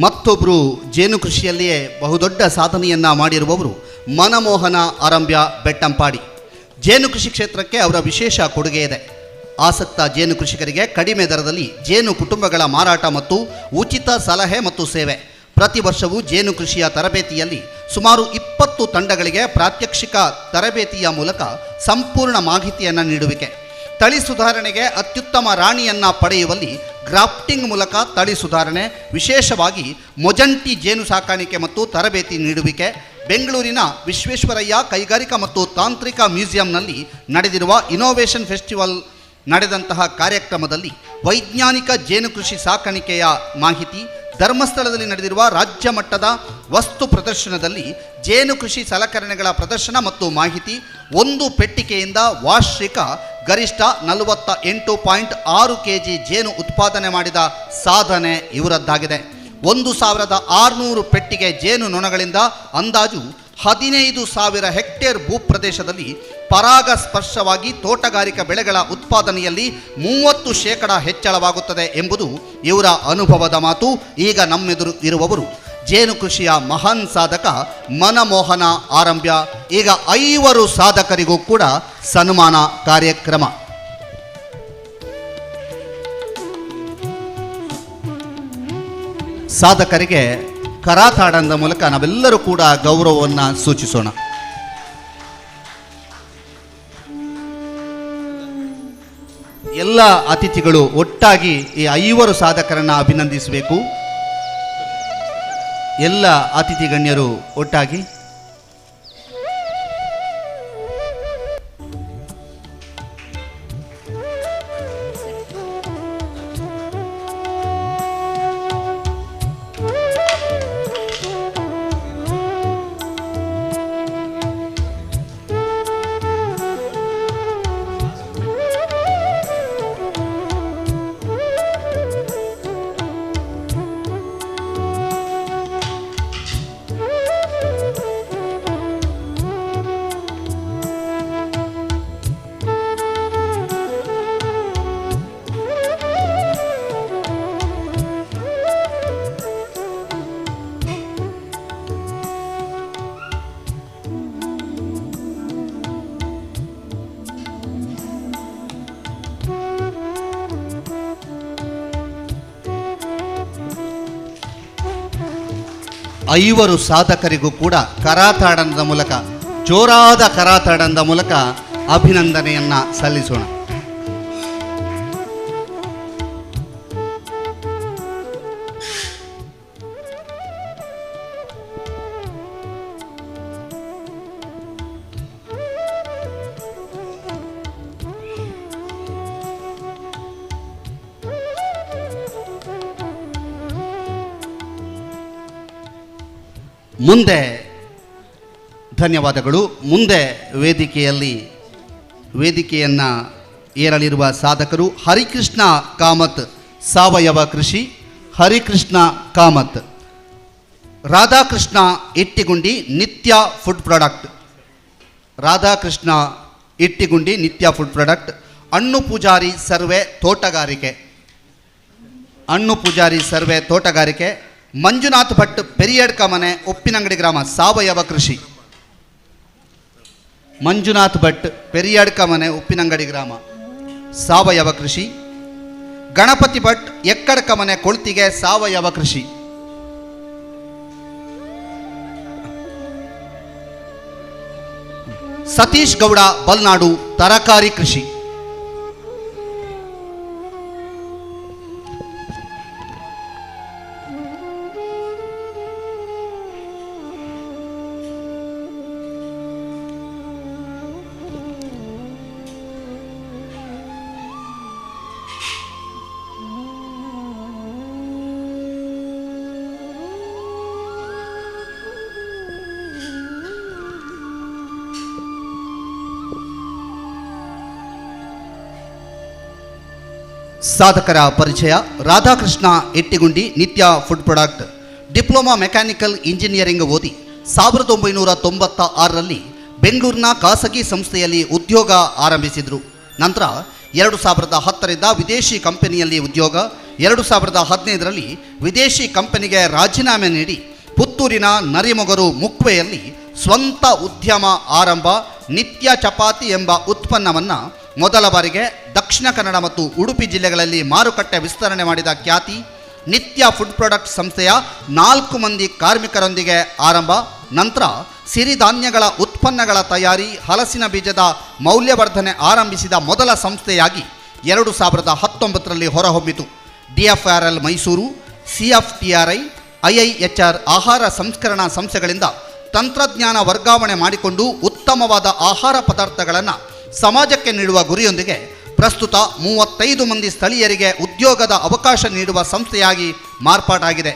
ಮತ್ತೊಬ್ಬರು ಜೇನು ಕೃಷಿಯಲ್ಲಿಯೇ ಬಹುದೊಡ್ಡ ಸಾಧನೆಯನ್ನು ಮಾಡಿರುವವರು ಮನಮೋಹನ ಅರಂಬ್ಯ ಬೆಟ್ಟಂಪಾಡಿ. ಜೇನು ಕೃಷಿ ಕ್ಷೇತ್ರಕ್ಕೆ ಅವರ ವಿಶೇಷ ಕೊಡುಗೆ ಇದೆ. ಆಸಕ್ತ ಜೇನು ಕೃಷಿಕರಿಗೆ ಕಡಿಮೆ ದರದಲ್ಲಿ ಜೇನು ಕುಟುಂಬಗಳ ಮಾರಾಟ ಮತ್ತು ಉಚಿತ ಸಲಹೆ ಮತ್ತು ಸೇವೆ. ಪ್ರತಿ ವರ್ಷವೂ ಜೇನು ಕೃಷಿಯ ತರಬೇತಿಯಲ್ಲಿ ಸುಮಾರು 20 ತಂಡಗಳಿಗೆ ಪ್ರಾತ್ಯಕ್ಷಿಕ ತರಬೇತಿಯ ಮೂಲಕ ಸಂಪೂರ್ಣ ಮಾಹಿತಿಯನ್ನು ನೀಡುವಿಕೆ. ತಳಿ ಸುಧಾರಣೆಗೆ ಅತ್ಯುತ್ತಮ ರಾಣಿಯನ್ನು ಪಡೆಯುವಲ್ಲಿ ಗ್ರಾಫ್ಟಿಂಗ್ ಮೂಲಕ ತಳಿ ಸುಧಾರಣೆ, ವಿಶೇಷವಾಗಿ ಮೊಜಂಟಿ ಜೇನು ಸಾಕಾಣಿಕೆ ಮತ್ತು ತರಬೇತಿ ನೀಡುವಿಕೆ. ಬೆಂಗಳೂರಿನ ವಿಶ್ವೇಶ್ವರಯ್ಯ ಕೈಗಾರಿಕಾ ಮತ್ತು ತಾಂತ್ರಿಕ ಮ್ಯೂಸಿಯಂನಲ್ಲಿ ನಡೆದಿರುವ ಇನೋವೇಷನ್ ಫೆಸ್ಟಿವಲ್ ನಡೆದಂತಹ ಕಾರ್ಯಕ್ರಮದಲ್ಲಿ ವೈಜ್ಞಾನಿಕ ಜೇನು ಕೃಷಿ ಸಾಕಾಣಿಕೆಯ ಮಾಹಿತಿ. ಧರ್ಮಸ್ಥಳದಲ್ಲಿ ನಡೆದಿರುವ ರಾಜ್ಯ ಮಟ್ಟದ ವಸ್ತು ಪ್ರದರ್ಶನದಲ್ಲಿ ಜೇನು ಕೃಷಿ ಸಲಕರಣೆಗಳ ಪ್ರದರ್ಶನ ಮತ್ತು ಮಾಹಿತಿ. ಒಂದು ಪೆಟ್ಟಿಗೆಯಿಂದ ವಾರ್ಷಿಕ ಗರಿಷ್ಠ 48.6 kg ಜೇನು ಉತ್ಪಾದನೆ ಮಾಡಿದ ಸಾಧನೆ ಇವರದ್ದಾಗಿದೆ. 1600 ಪೆಟ್ಟಿಗೆ ಜೇನು ನೊಣಗಳಿಂದ ಅಂದಾಜು 15,000 ಹೆಕ್ಟೇರ್ ಭೂಪ್ರದೇಶದಲ್ಲಿ ಪರಾಗ ಸ್ಪರ್ಶವಾಗಿ ತೋಟಗಾರಿಕಾ ಬೆಳೆಗಳ ಉತ್ಪಾದನೆಯಲ್ಲಿ 30% ಹೆಚ್ಚಳವಾಗುತ್ತದೆ ಎಂಬುದು ಇವರ ಅನುಭವದ ಮಾತು. ಈಗ ನಮ್ಮೆದುರು ಇರುವವರು ಜೇನು ಕೃಷಿಯ ಮಹಾನ್ ಸಾಧಕ ಮನಮೋಹನ ಆರಂಭ್ಯ. ಈಗ 5 ಸಾಧಕರಿಗೂ ಕೂಡ ಸನ್ಮಾನ ಕಾರ್ಯಕ್ರಮ. ಸಾಧಕರಿಗೆ ಕರಾತಾಡನದ ಮೂಲಕ ನಾವೆಲ್ಲರೂ ಕೂಡ ಗೌರವವನ್ನು ಸೂಚಿಸೋಣ. ಎಲ್ಲ ಅತಿಥಿಗಳು ಒಟ್ಟಾಗಿ ಈ 5 ಸಾಧಕರನ್ನು ಅಭಿನಂದಿಸಬೇಕು. ಎಲ್ಲ ಅತಿಥಿ ಗಣ್ಯರು ಒಟ್ಟಾಗಿ. ಐವರು ಸಾಧಕರಿಗೂ ಕೂಡ ಕರಾತಾಡನದ ಮೂಲಕ, ಜೋರಾದ ಕರಾತಾಡನದ ಮೂಲಕ ಅಭಿನಂದನೆಯನ್ನು ಸಲ್ಲಿಸೋಣ. ಮುಂದೆ ಧನ್ಯವಾದಗಳು. ಮುಂದೆ ವೇದಿಕೆಯನ್ನು ಏರಲಿರುವ ಸಾಧಕರು ಹರಿಕೃಷ್ಣ ಕಾಮತ್, ಸಾವಯವ ಕೃಷಿ, ಹರಿಕೃಷ್ಣ ಕಾಮತ್. ರಾಧಾಕೃಷ್ಣ ಇಟ್ಟಿಗುಂಡಿ, ನಿತ್ಯ ಫುಡ್ ಪ್ರಾಡಕ್ಟ್, ರಾಧಾಕೃಷ್ಣ ಇಟ್ಟಿಗುಂಡಿ, ನಿತ್ಯ ಫುಡ್ ಪ್ರಾಡಕ್ಟ್. ಅಣ್ಣು ಪೂಜಾರಿ ಸರ್ವೆ, ತೋಟಗಾರಿಕೆ. ಅಣ್ಣು ಪೂಜಾರಿ ಸರ್ವೆ ತೋಟಗಾರಿಕೆ, ಮಂಜುನಾಥ್ ಭಟ್ ಪೆರಿಯಡ್ಕ ಮನೆ ಉಪ್ಪಿನಂಗಡಿ ಗ್ರಾಮ ಸಾವಯವ ಕೃಷಿ. ಮಂಜುನಾಥ್ ಭಟ್ ಪೆರಿಯಡ್ಕ ಮನೆ ಉಪ್ಪಿನಂಗಡಿ ಗ್ರಾಮ ಸಾವಯವ ಕೃಷಿ. ಗಣಪತಿ ಭಟ್ ಎಕ್ಕಡ್ಕ ಮನೆ ಕೊಳ್ತಿಗೆ ಸಾವಯವ ಕೃಷಿ. ಸತೀಶ್ ಗೌಡ ಬಲ್ನಾಡು ತರಕಾರಿ ಕೃಷಿ. ಸಾಧಕರ ಪರಿಚಯ. ರಾಧಾಕೃಷ್ಣ ಎಟ್ಟಿಗುಂಡಿ, ನಿತ್ಯ food product, diploma mechanical engineering ಓದಿ 1996ರಲ್ಲಿ ಬೆಂಗಳೂರಿನ ಖಾಸಗಿ ಸಂಸ್ಥೆಯಲ್ಲಿ ಉದ್ಯೋಗ ಆರಂಭಿಸಿದರು. ನಂತರ 2010ರಿಂದ ವಿದೇಶಿ ಕಂಪನಿಯಲ್ಲಿ ಉದ್ಯೋಗ. 2015ರಲ್ಲಿ ವಿದೇಶಿ ಕಂಪನಿಗೆ ರಾಜೀನಾಮೆ ನೀಡಿ ಪುತ್ತೂರಿನ ನರಿಮೊಗರು ಮುಕ್ವೆಯಲ್ಲಿ ಸ್ವಂತ ಉದ್ಯಮ ಆರಂಭ. ನಿತ್ಯ ಚಪಾತಿ ಎಂಬ ಉತ್ಪನ್ನವನ್ನು ಮೊದಲ ಬಾರಿಗೆ ದಕ್ಷಿಣ ಕನ್ನಡ ಮತ್ತು ಉಡುಪಿ ಜಿಲ್ಲೆಗಳಲ್ಲಿ ಮಾರುಕಟ್ಟೆ ವಿಸ್ತರಣೆ ಮಾಡಿದ ಖ್ಯಾತಿ. ನಿತ್ಯ ಫುಡ್ ಪ್ರಾಡಕ್ಟ್ ಸಂಸ್ಥೆಯ 4 ಮಂದಿ ಕಾರ್ಮಿಕರೊಂದಿಗೆ ಆರಂಭ. ನಂತರ ಸಿರಿಧಾನ್ಯಗಳ ಉತ್ಪನ್ನಗಳ ತಯಾರಿ, ಹಲಸಿನ ಬೀಜದ ಮೌಲ್ಯವರ್ಧನೆ ಆರಂಭಿಸಿದ ಮೊದಲ ಸಂಸ್ಥೆಯಾಗಿ 2019ರಲ್ಲಿ ಹೊರಹೊಮ್ಮಿತು. DFRL ಮೈಸೂರು, CFTRI, IIHR ಆಹಾರ ಸಂಸ್ಕರಣಾ ಸಂಸ್ಥೆಗಳಿಂದ ತಂತ್ರಜ್ಞಾನ ವರ್ಗಾವಣೆ ಮಾಡಿಕೊಂಡು ಉತ್ತಮವಾದ ಆಹಾರ ಪದಾರ್ಥಗಳನ್ನು ಸಮಾಜಕ್ಕೆ ನೀಡುವ ಗುರಿಯೊಂದಿಗೆ ಪ್ರಸ್ತುತ 35 ಮಂದಿ ಸ್ಥಳೀಯರಿಗೆ ಉದ್ಯೋಗದ ಅವಕಾಶ ನೀಡುವ ಸಂಸ್ಥೆಯಾಗಿ ಮಾರ್ಪಾಟಾಗಿದೆ.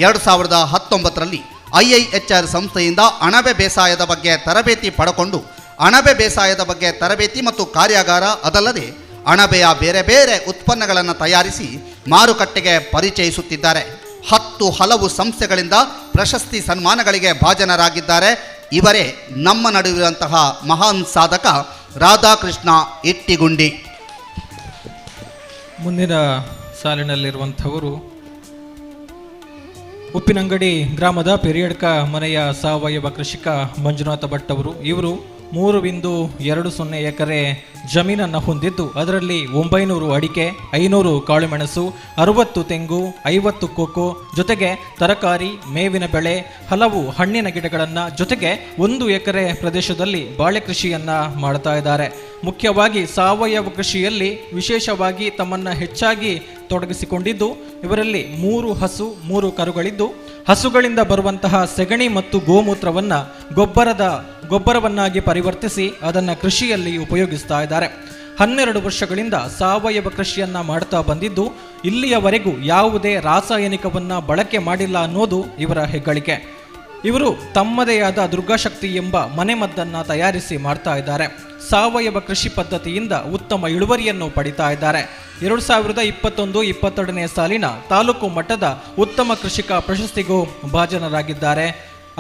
2019ರಲ್ಲಿ IIHR ಸಂಸ್ಥೆಯಿಂದ ಅಣಬೆ ಬೇಸಾಯದ ಬಗ್ಗೆ ತರಬೇತಿ ಪಡೆಕೊಂಡು ಅಣಬೆ ಬೇಸಾಯದ ಬಗ್ಗೆ ತರಬೇತಿ ಮತ್ತು ಕಾರ್ಯಾಗಾರ, ಅದಲ್ಲದೆ ಅಣಬೆಯ ಬೇರೆ ಬೇರೆ ಉತ್ಪನ್ನಗಳನ್ನು ತಯಾರಿಸಿ ಮಾರುಕಟ್ಟೆಗೆ ಪರಿಚಯಿಸುತ್ತಿದ್ದಾರೆ. 10 ಹಲವು ಸಂಸ್ಥೆಗಳಿಂದ ಪ್ರಶಸ್ತಿ ಸನ್ಮಾನಗಳಿಗೆ ಭಾಜನರಾಗಿದ್ದಾರೆ. ಇವರೇ ನಮ್ಮ ನಡುವಿರುವಂತಹ ಮಹಾನ್ ಸಾಧಕ ರಾಧಾಕೃಷ್ಣ ಎಟ್ಟಿಗುಂಡಿ. ಮುಂದಿನ ಸಾಲಿನಲ್ಲಿರುವಂಥವರು ಉಪ್ಪಿನಂಗಡಿ ಗ್ರಾಮದ ಪೆರಿಯಡ್ಕ ಮನೆಯ ಸಾವಯವ ಕೃಷಿಕ ಮಂಜುನಾಥ ಭಟ್ ಅವರು. ಇವರು 3.20 ಎಕರೆ ಜಮೀನನ್ನು ಹೊಂದಿದ್ದು ಅದರಲ್ಲಿ 900 ಅಡಿಕೆ, 500 ಕಾಳುಮೆಣಸು, 60 ತೆಂಗು, 50 ಕೋಕೋ, ಜೊತೆಗೆ ತರಕಾರಿ, ಮೇವಿನ ಬೆಳೆ, ಹಲವು ಹಣ್ಣಿನ ಗಿಡಗಳನ್ನು, ಜೊತೆಗೆ 1 ಎಕರೆ ಪ್ರದೇಶದಲ್ಲಿ ಬಾಳೆ ಕೃಷಿಯನ್ನು ಮಾಡ್ತಾ ಇದ್ದಾರೆ. ಮುಖ್ಯವಾಗಿ ಸಾವಯವ ಕೃಷಿಯಲ್ಲಿ ವಿಶೇಷವಾಗಿ ತಮ್ಮನ್ನು ಹೆಚ್ಚಾಗಿ ತೊಡಗಿಸಿಕೊಂಡಿದ್ದು ಇವರಲ್ಲಿ 3 ಹಸು, 3 ಕರುಗಳಿದ್ದು ಹಸುಗಳಿಂದ ಬರುವಂತಹ ಸೆಗಣಿ ಮತ್ತು ಗೋಮೂತ್ರವನ್ನು ಗೊಬ್ಬರವನ್ನಾಗಿ ಪರಿವರ್ತಿಸಿ ಅದನ್ನು ಕೃಷಿಯಲ್ಲಿ ಉಪಯೋಗಿಸ್ತಾ ಇದ್ದಾರೆ. 12 ವರ್ಷಗಳಿಂದ ಸಾವಯವ ಕೃಷಿಯನ್ನ ಮಾಡ್ತಾ ಬಂದಿದ್ದು ಇಲ್ಲಿಯವರೆಗೂ ಯಾವುದೇ ರಾಸಾಯನಿಕವನ್ನ ಬಳಕೆ ಮಾಡಿಲ್ಲ ಅನ್ನೋದು ಇವರ ಹೆಗ್ಗಳಿಕೆ. ಇವರು ತಮ್ಮದೇ ಆದ ದುರ್ಗಾಶಕ್ತಿ ಎಂಬ ಮನೆಮದ್ದನ್ನು ತಯಾರಿಸಿ ಮಾಡ್ತಾ ಇದ್ದಾರೆ. ಸಾವಯವ ಕೃಷಿ ಪದ್ಧತಿಯಿಂದ ಉತ್ತಮ ಇಳುವರಿಯನ್ನು ಪಡಿತಾ ಇದ್ದಾರೆ. 2021-22ನೇ ಸಾಲಿನ ತಾಲೂಕು ಮಟ್ಟದ ಉತ್ತಮ ಕೃಷಿಕ ಪ್ರಶಸ್ತಿಗೂ ಭಾಜನರಾಗಿದ್ದಾರೆ.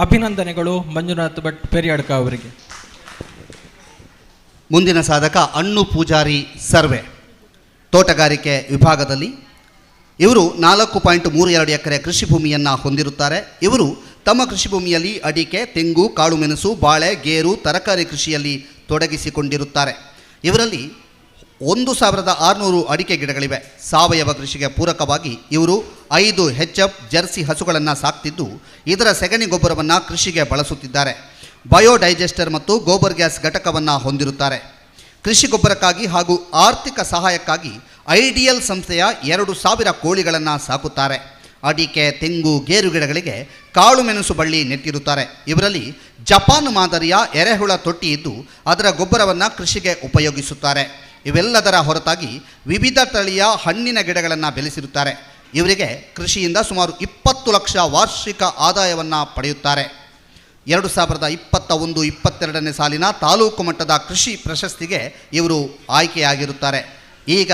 ಅಭಿನಂದನೆಗಳು ಮಂಜುನಾಥ್ ಭಟ್ ಪೆರಿಯಡ್ಕ ಅವರಿಗೆ. ಮುಂದಿನ ಸಾಧಕ ಅಣ್ಣು ಪೂಜಾರಿ ಸರ್ವೆ ತೋಟಗಾರಿಕೆ ವಿಭಾಗದಲ್ಲಿ ಇವರು 4.32 ಎಕರೆ ಕೃಷಿ ಭೂಮಿಯನ್ನು ಹೊಂದಿರುತ್ತಾರೆ. ಇವರು ತಮ್ಮ ಕೃಷಿ ಭೂಮಿಯಲ್ಲಿ ಅಡಿಕೆ, ತೆಂಗು, ಕಾಳುಮೆಣಸು, ಬಾಳೆ, ಗೇರು, ತರಕಾರಿ ಕೃಷಿಯಲ್ಲಿ ತೊಡಗಿಸಿಕೊಂಡಿರುತ್ತಾರೆ. ಇವರಲ್ಲಿ 1600 ಅಡಿಕೆ ಗಿಡಗಳಿವೆ. ಸಾವಯವ ಕೃಷಿಗೆ ಪೂರಕವಾಗಿ ಇವರು 5 HF ಜರ್ಸಿ ಹಸುಗಳನ್ನು ಸಾಕ್ತಿದ್ದು ಇದರ ಸೆಗಣಿ ಗೊಬ್ಬರವನ್ನು ಕೃಷಿಗೆ ಬಳಸುತ್ತಿದ್ದಾರೆ. ಬಯೋಡೈಜೆಸ್ಟರ್ ಮತ್ತು ಗೋಬರ್ ಗ್ಯಾಸ್ ಘಟಕವನ್ನು ಹೊಂದಿರುತ್ತಾರೆ. ಕೃಷಿ ಗೊಬ್ಬರಕ್ಕಾಗಿ ಹಾಗೂ ಆರ್ಥಿಕ ಸಹಾಯಕ್ಕಾಗಿ ಐಡಿಯಲ್ ಸಂಸ್ಥೆಯ 2000 ಕೋಳಿಗಳನ್ನು ಸಾಕುತ್ತಾರೆ. ಅಡಿಕೆ, ತೆಂಗು, ಗೇರು ಗಿಡಗಳಿಗೆ ಕಾಳುಮೆಣಸು ಬಳ್ಳಿ ನೆಟ್ಟಿರುತ್ತಾರೆ. ಇವರಲ್ಲಿ ಜಪಾನ್ ಮಾದರಿಯ ಎರೆಹುಳ ತೊಟ್ಟಿ ಇದ್ದು ಅದರ ಗೊಬ್ಬರವನ್ನು ಕೃಷಿಗೆ ಉಪಯೋಗಿಸುತ್ತಾರೆ. ಇವೆಲ್ಲದರ ಹೊರತಾಗಿ ವಿವಿಧ ತಳಿಯ ಹಣ್ಣಿನ ಗಿಡಗಳನ್ನು ಬೆಳೆಸಿರುತ್ತಾರೆ. ಇವರಿಗೆ ಕೃಷಿಯಿಂದ ಸುಮಾರು 20 ಲಕ್ಷ ವಾರ್ಷಿಕ ಆದಾಯವನ್ನು ಪಡೆಯುತ್ತಾರೆ. 2021-22ನೇ ಸಾಲಿನ ತಾಲೂಕು ಮಟ್ಟದ ಕೃಷಿ ಪ್ರಶಸ್ತಿಗೆ ಇವರು ಆಯ್ಕೆಯಾಗಿರುತ್ತಾರೆ. ಈಗ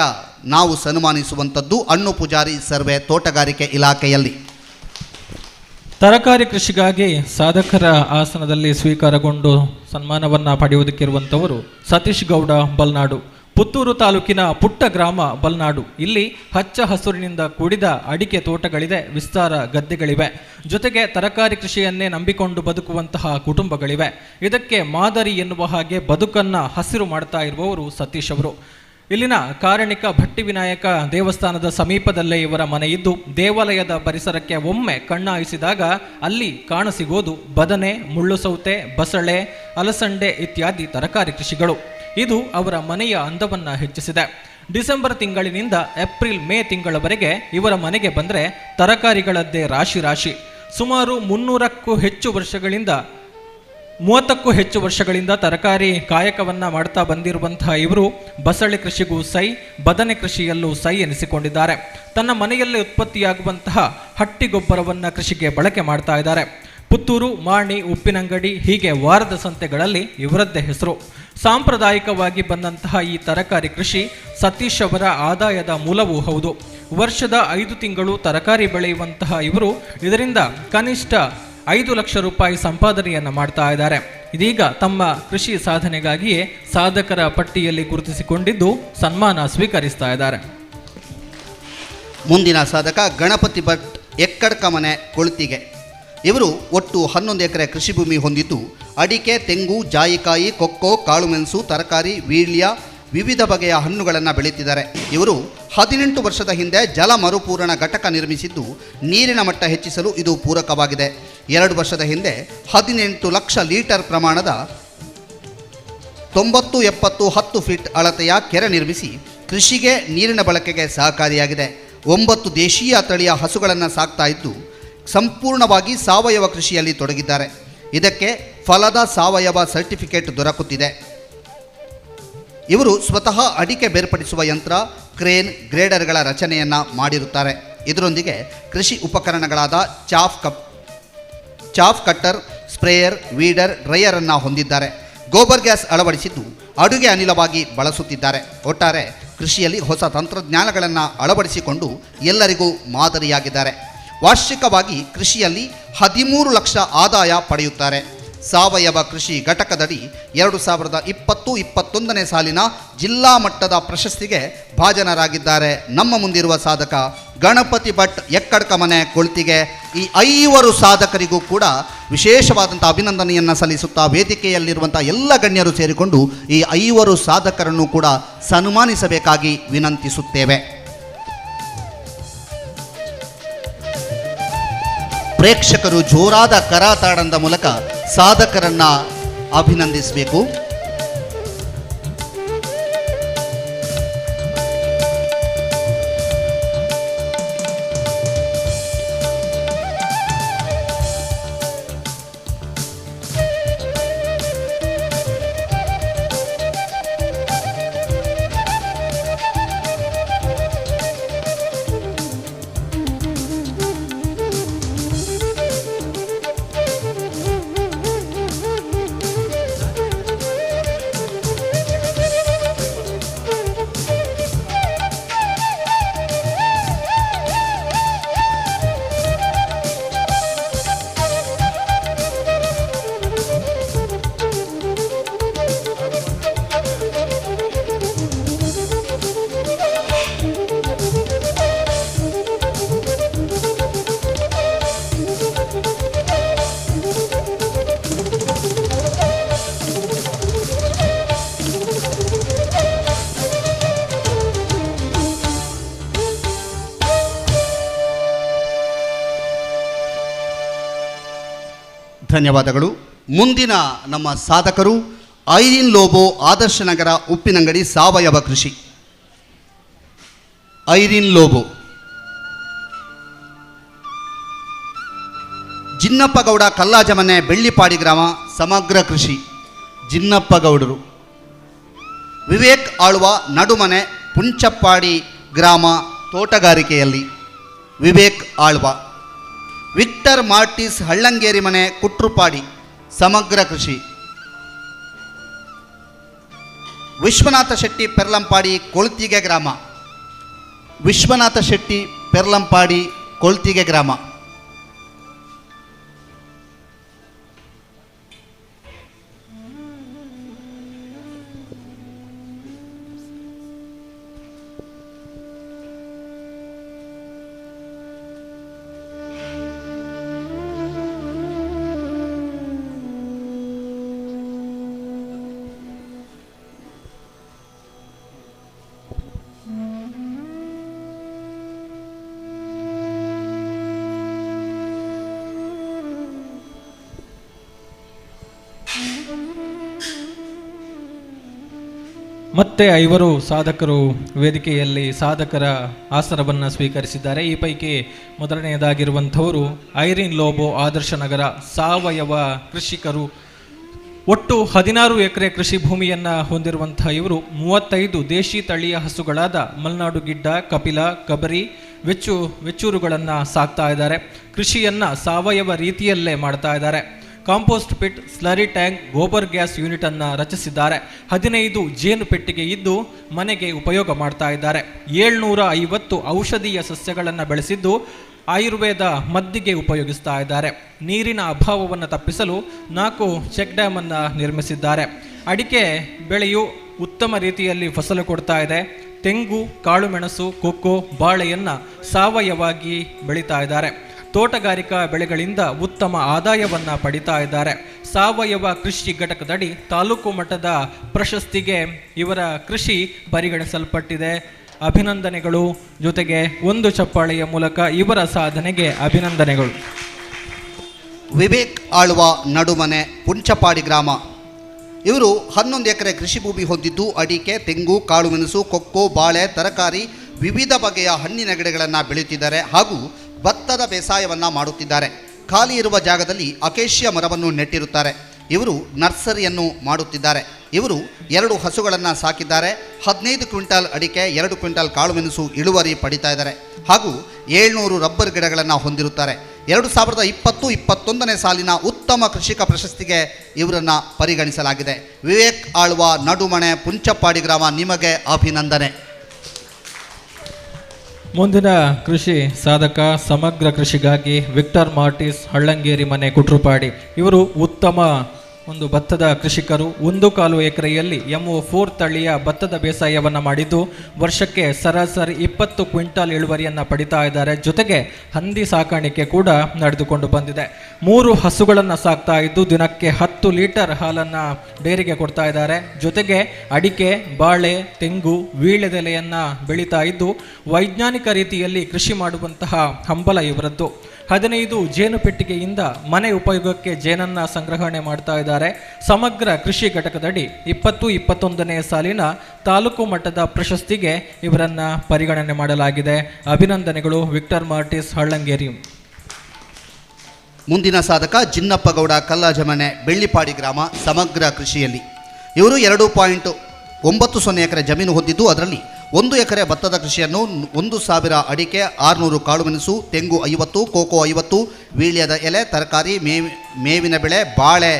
ನಾವು ಸನ್ಮಾನಿಸುವಂಥದ್ದು ಅಣ್ಣು ಪೂಜಾರಿ ಸರ್ವೆ ತೋಟಗಾರಿಕೆ ಇಲಾಖೆಯಲ್ಲಿ. ತರಕಾರಿ ಕೃಷಿಗಾಗಿ ಸಾಧಕರ ಆಸನದಲ್ಲಿ ಸ್ವೀಕಾರಗೊಂಡು ಸನ್ಮಾನವನ್ನು ಪಡೆಯುವುದಕ್ಕಿರುವಂಥವರು ಸತೀಶ್ ಗೌಡ ಬಲ್ನಾಡು. ಪುತ್ತೂರು ತಾಲೂಕಿನ ಪುಟ್ಟ ಗ್ರಾಮ ಬಲ್ನಾಡು. ಇಲ್ಲಿ ಹಚ್ಚ ಹಸುರಿನಿಂದ ಕೂಡಿದ ಅಡಿಕೆ ತೋಟಗಳಿದೆ, ವಿಸ್ತಾರ ಗದ್ದೆಗಳಿವೆ. ಜೊತೆಗೆ ತರಕಾರಿ ಕೃಷಿಯನ್ನೇ ನಂಬಿಕೊಂಡು ಬದುಕುವಂತಹ ಕುಟುಂಬಗಳಿವೆ. ಇದಕ್ಕೆ ಮಾದರಿ ಎನ್ನುವ ಹಾಗೆ ಬದುಕನ್ನ ಹಸಿರು ಮಾಡ್ತಾ ಇರುವವರು ಸತೀಶ್ ಅವರು. ಇಲ್ಲಿನ ಕಾರಣಿಕ ಭಟ್ಟಿವಿನಾಯಕ ದೇವಸ್ಥಾನದ ಸಮೀಪದಲ್ಲೇ ಇವರ ಮನೆ ಇದ್ದು, ದೇವಾಲಯದ ಪರಿಸರಕ್ಕೆ ಒಮ್ಮೆ ಕಣ್ಣಾಯಿಸಿದಾಗ ಅಲ್ಲಿ ಕಾಣಸಿಗೋದು ಬದನೆ, ಮುಳ್ಳು ಸೌತೆ, ಬಸಳೆ, ಅಲಸಂಡೆ ಇತ್ಯಾದಿ ತರಕಾರಿ ಕೃಷಿಗಳು. ಇದು ಅವರ ಮನೆಯ ಅಂದವನ್ನ ಹೆಚ್ಚಿಸಿದೆ. ಡಿಸೆಂಬರ್ ತಿಂಗಳಿನಿಂದ ಏಪ್ರಿಲ್ ಮೇ ತಿಂಗಳವರೆಗೆ ಇವರ ಮನೆಗೆ ಬಂದರೆ ತರಕಾರಿಗಳದ್ದೇ ರಾಶಿ ರಾಶಿ. ಸುಮಾರು 30ಕ್ಕೂ ಹೆಚ್ಚು ವರ್ಷಗಳಿಂದ ತರಕಾರಿ ಕಾಯಕವನ್ನ ಮಾಡ್ತಾ ಬಂದಿರುವಂತಹ ಇವರು ಬಸಳೆ ಕೃಷಿಗೂ ಸೈ, ಬದನೆ ಕೃಷಿಯಲ್ಲೂ ಸೈ ಎನಿಸಿಕೊಂಡಿದ್ದಾರೆ. ತನ್ನ ಮನೆಯಲ್ಲೇ ಉತ್ಪತ್ತಿಯಾಗುವಂತಹ ಹಟ್ಟಿ ಗೊಬ್ಬರವನ್ನ ಕೃಷಿಗೆ ಬಳಕೆ ಮಾಡ್ತಾ ಇದ್ದಾರೆ. ಪುತ್ತೂರು, ಮಾಣಿ, ಉಪ್ಪಿನಂಗಡಿ ಹೀಗೆ ವಾರದ ಸಂತೆಗಳಲ್ಲಿ ಇವರದ್ದೇ ಹೆಸರು. ಸಾಂಪ್ರದಾಯಿಕವಾಗಿ ಬಂದಂತಹ ಈ ತರಕಾರಿ ಕೃಷಿ ಸತೀಶ್ ಅವರ ಆದಾಯದ ಮೂಲವೂ ಹೌದು. ವರ್ಷದ 5 ತಿಂಗಳು ತರಕಾರಿ ಬೆಳೆಯುವಂತಹ ಇವರು ಇದರಿಂದ ಕನಿಷ್ಠ 5 ಲಕ್ಷ ರೂಪಾಯಿ ಸಂಪಾದನೆಯನ್ನು ಮಾಡ್ತಾ ಇದ್ದಾರೆ. ಇದೀಗ ತಮ್ಮ ಕೃಷಿ ಸಾಧನೆಗಾಗಿಯೇ ಸಾಧಕರ ಪಟ್ಟಿಯಲ್ಲಿ ಗುರುತಿಸಿಕೊಂಡಿದ್ದು ಸನ್ಮಾನ ಸ್ವೀಕರಿಸ್ತಾ ಇದ್ದಾರೆ. ಮುಂದಿನ ಸಾಧಕ ಗಣಪತಿ ಭಟ್ ಎಕ್ಕಡ್ಕಮನೆ ಕೊಳ್ತಿಗೆ. ಇವರು ಒಟ್ಟು 11 ಎಕರೆ ಕೃಷಿ ಭೂಮಿ ಹೊಂದಿದ್ದು ಅಡಿಕೆ, ತೆಂಗು, ಜಾಯಿಕಾಯಿ, ಕೊಕ್ಕೋ, ಕಾಳುಮೆಣಸು, ತರಕಾರಿ, ವೀಳ್ಯ, ವಿವಿಧ ಬಗೆಯ ಹಣ್ಣುಗಳನ್ನು ಬೆಳೆಯುತ್ತಿದ್ದಾರೆ. ಇವರು 18 ವರ್ಷದ ಹಿಂದೆ ಜಲ ಮರುಪೂರಣ ಘಟಕ ನಿರ್ಮಿಸಿದ್ದು ನೀರಿನ ಮಟ್ಟ ಹೆಚ್ಚಿಸಲು ಇದು ಪೂರಕವಾಗಿದೆ. 2 ವರ್ಷದ ಹಿಂದೆ 18 ಲಕ್ಷ ಲೀಟರ್ ಪ್ರಮಾಣದ 90, 70, 10 ಫೀಟ್ ಅಳತೆಯ ಕೆರೆ ನಿರ್ಮಿಸಿ ಕೃಷಿಗೆ ನೀರಿನ ಬಳಕೆಗೆ ಸಹಕಾರಿಯಾಗಿದೆ. 9 ದೇಶೀಯ ತಳಿಯ ಹಸುಗಳನ್ನು ಸಾಕ್ತಾ ಇದ್ದು ಸಂಪೂರ್ಣವಾಗಿ ಸಾವಯವ ಕೃಷಿಯಲ್ಲಿ ತೊಡಗಿದ್ದಾರೆ. ಇದಕ್ಕೆ ಫಲದ ಸಾವಯವ ಸರ್ಟಿಫಿಕೇಟ್ ದೊರಕುತ್ತಿದೆ. ಇವರು ಸ್ವತಃ ಅಡಿಕೆ ಬೇರ್ಪಡಿಸುವ ಯಂತ್ರ, ಕ್ರೇನ್, ಗ್ರೇಡರ್ಗಳ ರಚನೆಯನ್ನು ಮಾಡಿರುತ್ತಾರೆ. ಇದರೊಂದಿಗೆ ಕೃಷಿ ಉಪಕರಣಗಳಾದ ಚಾಫ್ ಕಟ್ಟರ್, ಸ್ಪ್ರೇಯರ್, ವೀಡರ್, ಡ್ರೈಯರನ್ನು ಹೊಂದಿದ್ದಾರೆ. ಗೋಬರ್ ಗ್ಯಾಸ್ ಅಳವಡಿಸಿದ್ದು ಅಡುಗೆ ಅನಿಲವಾಗಿ ಬಳಸುತ್ತಿದ್ದಾರೆ. ಒಟ್ಟಾರೆ ಕೃಷಿಯಲ್ಲಿ ಹೊಸ ತಂತ್ರಜ್ಞಾನಗಳನ್ನು ಅಳವಡಿಸಿಕೊಂಡು ಎಲ್ಲರಿಗೂ ಮಾದರಿಯಾಗಿದ್ದಾರೆ. ವಾರ್ಷಿಕವಾಗಿ ಕೃಷಿಯಲ್ಲಿ 13 ಲಕ್ಷ ಆದಾಯ ಪಡೆಯುತ್ತಾರೆ. ಸಾವಯವ ಕೃಷಿ ಘಟಕದಡಿ 2020-21ನೇ ಸಾಲಿನ ಜಿಲ್ಲಾ ಮಟ್ಟದ ಪ್ರಶಸ್ತಿಗೆ ಭಾಜನರಾಗಿದ್ದಾರೆ. ನಮ್ಮ ಮುಂದಿರುವ ಸಾಧಕ ಗಣಪತಿ ಭಟ್ ಎಕ್ಕಡ್ಕಮನೆ ಕೊಳ್ತಿಗೆ. ಈ 5 ಸಾಧಕರಿಗೂ ಕೂಡ ವಿಶೇಷವಾದಂಥ ಅಭಿನಂದನೆಯನ್ನು ಸಲ್ಲಿಸುತ್ತಾ ವೇದಿಕೆಯಲ್ಲಿರುವಂಥ ಎಲ್ಲ ಗಣ್ಯರು ಸೇರಿಕೊಂಡು ಈ 5 ಸಾಧಕರನ್ನು ಕೂಡ ಸನ್ಮಾನಿಸಬೇಕಾಗಿ ವಿನಂತಿಸುತ್ತೇವೆ. ಪ್ರೇಕ್ಷಕರು ಜೋರಾದ ಕರತಾಡನದ ಮೂಲಕ ಸಾಧಕರನ್ನ ಅಭಿನಂದಿಸಬೇಕು. ಧನ್ಯವಾದಗಳು. ಮುಂದಿನ ನಮ್ಮ ಸಾಧಕರು ಐರಿನ್ ಲೋಬೋ, ಆದರ್ಶ ನಗರ, ಉಪ್ಪಿನಂಗಡಿ, ಸಾವಯವ ಕೃಷಿ. ಐರಿನ್ ಲೋಬೋ, ಜಿನ್ನಪ್ಪಗೌಡ, ಕಲ್ಲಾಜಮನೆ, ಬೆಳ್ಳಿಪಾಡಿ ಗ್ರಾಮ, ಸಮಗ್ರ ಕೃಷಿ. ಜಿನ್ನಪ್ಪಗೌಡರು. ವಿವೇಕ್ ಆಳ್ವ, ನಡುಮನೆ, ಪುಂಚಪ್ಪಾಡಿ ಗ್ರಾಮ, ತೋಟಗಾರಿಕೆಯಲ್ಲಿ. ವಿವೇಕ್ ಆಳ್ವ. ವಿಕ್ಟರ್ ಮಾರ್ಟಿಸ್, ಹಳ್ಳಂಗೇರಿ ಮನೆ, ಕುಟ್ರುಪಾಡಿ, ಸಮಗ್ರ ಕೃಷಿ. ವಿಶ್ವನಾಥ ಶೆಟ್ಟಿ, ಪೆರ್ಲಂಪಾಡಿ, ಕೊಳ್ತಿಗೆ ಗ್ರಾಮ. ವಿಶ್ವನಾಥ ಶೆಟ್ಟಿ, ಪೆರ್ಲಂಪಾಡಿ, ಕೊಳ್ತಿಗೆ ಗ್ರಾಮ. ಮತ್ತೆ 5 ಸಾಧಕರು ವೇದಿಕೆಯಲ್ಲಿ ಸಾಧಕರ ಆಸನವನ್ನು ಸ್ವೀಕರಿಸಿದ್ದಾರೆ. ಈ ಪೈಕಿ ಮೊದಲನೆಯದಾಗಿರುವಂಥವರು ಐರಿನ್ ಲೋಬೋ ಆದರ್ಶ ನಗರ ಸಾವಯವ ಕೃಷಿಕರು. ಒಟ್ಟು 16 ಎಕರೆ ಕೃಷಿ ಭೂಮಿಯನ್ನು ಹೊಂದಿರುವಂತಹ ಇವರು 35 ದೇಶಿ ತಳಿಯ ಹಸುಗಳಾದ ಮಲೆನಾಡು ಗಿಡ್ಡ, ಕಪಿಲ, ಕಬರಿ, ವೆಚ್ಚೂರುಗಳನ್ನು ಸಾಕ್ತಾ ಇದ್ದಾರೆ. ಕೃಷಿಯನ್ನು ಸಾವಯವ ರೀತಿಯಲ್ಲೇ ಮಾಡ್ತಾ ಇದ್ದಾರೆ. Compost pit, slurry tank, gobar gas unit ಅನ್ನು ರಚಿಸಿದ್ದಾರೆ. 15 ಜೇನು ಪೆಟ್ಟಿಗೆ ಇದ್ದು ಮನೆಗೆ ಉಪಯೋಗ ಮಾಡ್ತಾ ಇದ್ದಾರೆ. 750 ಔಷಧೀಯ ಸಸ್ಯಗಳನ್ನು ಬೆಳೆಸಿದ್ದು ಆಯುರ್ವೇದ ಮದ್ದಿಗೆ ಉಪಯೋಗಿಸ್ತಾ ಇದ್ದಾರೆ. ನೀರಿನ ಅಭಾವವನ್ನು ತಪ್ಪಿಸಲು 4 ಚೆಕ್ ಡ್ಯಾಮ್ ಅನ್ನು ನಿರ್ಮಿಸಿದ್ದಾರೆ. ಅಡಿಕೆ ಬೆಳೆಯು ಉತ್ತಮ ರೀತಿಯಲ್ಲಿ ಫಸಲು ಕೊಡ್ತಾ ಇದೆ. ತೆಂಗು, ಕಾಳುಮೆಣಸು, ಕೊಕ್ಕೋ, ಬಾಳೆಯನ್ನು ಸಾವಯವಾಗಿ ಬೆಳೀತಾ ಇದ್ದಾರೆ. ತೋಟಗಾರಿಕಾ ಬೆಳೆಗಳಿಂದ ಉತ್ತಮ ಆದಾಯವನ್ನು ಪಡಿತಾ ಇದ್ದಾರೆ. ಸಾವಯವ ಕೃಷಿ ಘಟಕದಡಿ ತಾಲೂಕು ಮಟ್ಟದ ಪ್ರಶಸ್ತಿಗೆ ಇವರ ಕೃಷಿ ಪರಿಗಣಿಸಲ್ಪಟ್ಟಿದೆ. ಅಭಿನಂದನೆಗಳು. ಜೊತೆಗೆ ಒಂದು ಚಪ್ಪಾಳೆಯ ಮೂಲಕ ಇವರ ಸಾಧನೆಗೆ ಅಭಿನಂದನೆಗಳು. ವಿವೇಕ್ ಆಳ್ವ ನಡುಮನೆ, ಪುಂಚಪಾಡಿ ಗ್ರಾಮ. ಇವರು 11 ಎಕರೆ ಕೃಷಿ ಭೂಮಿ ಹೊಂದಿದ್ದು ಅಡಿಕೆ, ತೆಂಗು, ಕಾಳುಮೆಣಸು, ಕೊಕ್ಕೋ, ಬಾಳೆ, ತರಕಾರಿ, ವಿವಿಧ ಬಗೆಯ ಹಣ್ಣಿನ ಗಿಡಗಳನ್ನು ಬೆಳೆಯುತ್ತಿದ್ದಾರೆ ಹಾಗೂ ಭತ್ತದ ಬೇಸಾಯವನ್ನು ಮಾಡುತ್ತಿದ್ದಾರೆ. ಖಾಲಿ ಇರುವ ಜಾಗದಲ್ಲಿ ಅಕೇಶಿಯ ಮರವನ್ನು ನೆಟ್ಟಿರುತ್ತಾರೆ. ಇವರು ನರ್ಸರಿಯನ್ನು ಮಾಡುತ್ತಿದ್ದಾರೆ. ಇವರು 2 ಹಸುಗಳನ್ನು ಸಾಕಿದ್ದಾರೆ. 15 ಕ್ವಿಂಟಾಲ್ ಅಡಿಕೆ, 2 ಕ್ವಿಂಟಾಲ್ ಕಾಳುಮೆಣಸು ಇಳುವರಿ ಪಡಿತಾ ಇದ್ದಾರೆ ಹಾಗೂ 700 ರಬ್ಬರ್ ಗಿಡಗಳನ್ನು ಹೊಂದಿರುತ್ತಾರೆ. 2020-21ನೇ ಸಾಲಿನ ಉತ್ತಮ ಕೃಷಿಕ ಪ್ರಶಸ್ತಿಗೆ ಇವರನ್ನು ಪರಿಗಣಿಸಲಾಗಿದೆ. ವಿವೇಕ್ ಆಳ್ವ ನಡುಮಣೆ, ಪುಂಚಪಾಡಿ ಗ್ರಾಮ, ನಿಮಗೆ ಅಭಿನಂದನೆ. ಮುಂದಿನ ಕೃಷಿ ಸಾಧಕ ಸಮಗ್ರ ಕೃಷಿಗಾಗಿ ವಿಕ್ಟರ್ ಮಾರ್ಟಿಸ್, ಹಳ್ಳಂಗೇರಿ ಮನೆ, ಕುಟ್ರುಪಾಡಿ. ಇವರು ಉತ್ತಮ ಒಂದು ಭತ್ತದ ಕೃಷಿಕರು. 1.25 ಎಕರೆಯಲ್ಲಿ MO4 ತಳಿಯ ಭತ್ತದ ಬೇಸಾಯವನ್ನು ಮಾಡಿದ್ದು ವರ್ಷಕ್ಕೆ ಸರಾಸರಿ 20 ಕ್ವಿಂಟಾಲ್ ಇಳುವರಿಯನ್ನು ಪಡಿತಾ ಇದ್ದಾರೆ. ಜೊತೆಗೆ ಹಂದಿ ಸಾಕಾಣಿಕೆ ಕೂಡ ನಡೆದುಕೊಂಡು ಬಂದಿದೆ. 3 ಹಸುಗಳನ್ನು ಸಾಕ್ತಾ ಇದ್ದು ದಿನಕ್ಕೆ 10 ಲೀಟರ್ ಹಾಲನ್ನು ಡೈರಿಗೆ ಕೊಡ್ತಾ ಇದ್ದಾರೆ. ಜೊತೆಗೆ ಅಡಿಕೆ, ಬಾಳೆ, ತೆಂಗು, ವೀಳ್ಯದೆಲೆಯನ್ನು ಬೆಳೀತಾ ಇದ್ದು ವೈಜ್ಞಾನಿಕ ರೀತಿಯಲ್ಲಿ ಕೃಷಿ ಮಾಡುವಂತಹ ಹಂಬಲ ಇವರದ್ದು. 15 ಜೇನು ಪೆಟ್ಟಿಗೆಯಿಂದ ಮನೆ ಉಪಯೋಗಕ್ಕೆ ಜೇನನ್ನು ಸಂಗ್ರಹಣೆ ಮಾಡ್ತಾ ಇದ್ದಾರೆ. ಸಮಗ್ರ ಕೃಷಿ ಘಟಕದಡಿ 20-21ನೇ ಸಾಲಿನ ತಾಲೂಕು ಮಟ್ಟದ ಪ್ರಶಸ್ತಿಗೆ ಇವರನ್ನು ಪರಿಗಣನೆ ಮಾಡಲಾಗಿದೆ. ಅಭಿನಂದನೆಗಳು. ವಿಕ್ಟರ್ ಮಾರ್ಟಿಸ್, ಹಳ್ಳಂಗೇರಿ. ಮುಂದಿನ ಸಾಧಕ ಜಿನ್ನಪ್ಪಗೌಡ, ಕಲ್ಲಾಜಮನೆ, ಬೆಳ್ಳಿಪಾಡಿ ಗ್ರಾಮ, ಸಮಗ್ರ ಕೃಷಿಯಲ್ಲಿ. ಇವರು 2.90 ಎಕರೆ ಜಮೀನು ಹೊಂದಿದ್ದು ಅದರಲ್ಲಿ 1 ಎಕರೆ ಭತ್ತದ ಕೃಷಿಯನ್ನು, 1000 ಅಡಿಕೆ, 600 ಕಾಳುಮೆಣಸು, ತೆಂಗು 50, ಕೋಕೋ 50, ವೀಳ್ಯದ ಎಲೆ, ತರಕಾರಿ, ಮೇವಿನ ಬೆಳೆ, ಬಾಳೆ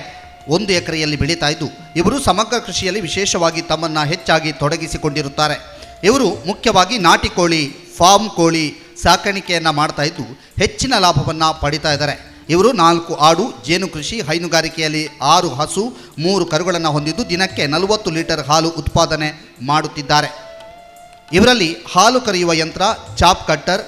1 ಎಕರೆಯಲ್ಲಿ ಬೆಳೀತಾ ಇದ್ದು ಇವರು ಸಮಗ್ರ ಕೃಷಿಯಲ್ಲಿ ವಿಶೇಷವಾಗಿ ತಮ್ಮನ್ನು ಹೆಚ್ಚಾಗಿ ತೊಡಗಿಸಿಕೊಂಡಿರುತ್ತಾರೆ. ಇವರು ಮುಖ್ಯವಾಗಿ ನಾಟಿ ಕೋಳಿ, ಫಾರ್ಮ್ ಕೋಳಿ ಸಾಕಾಣಿಕೆಯನ್ನು ಮಾಡ್ತಾ ಇದ್ದು ಹೆಚ್ಚಿನ ಲಾಭವನ್ನು ಪಡಿತಾ ಇದ್ದಾರೆ. ಇವರು 4 ಆಡು, ಜೇನು ಕೃಷಿ, ಹೈನುಗಾರಿಕೆಯಲ್ಲಿ 6 ಹಸು, 3 ಕರುಗಳನ್ನು ಹೊಂದಿದ್ದು ದಿನಕ್ಕೆ 40 ಲೀಟರ್ ಹಾಲು ಉತ್ಪಾದನೆ ಮಾಡುತ್ತಿದ್ದಾರೆ. ಇವರಲ್ಲಿ ಹಾಲು ಕರೆಯುವ ಯಂತ್ರ, ಚಾಪ್ ಕಟ್ಟರ್,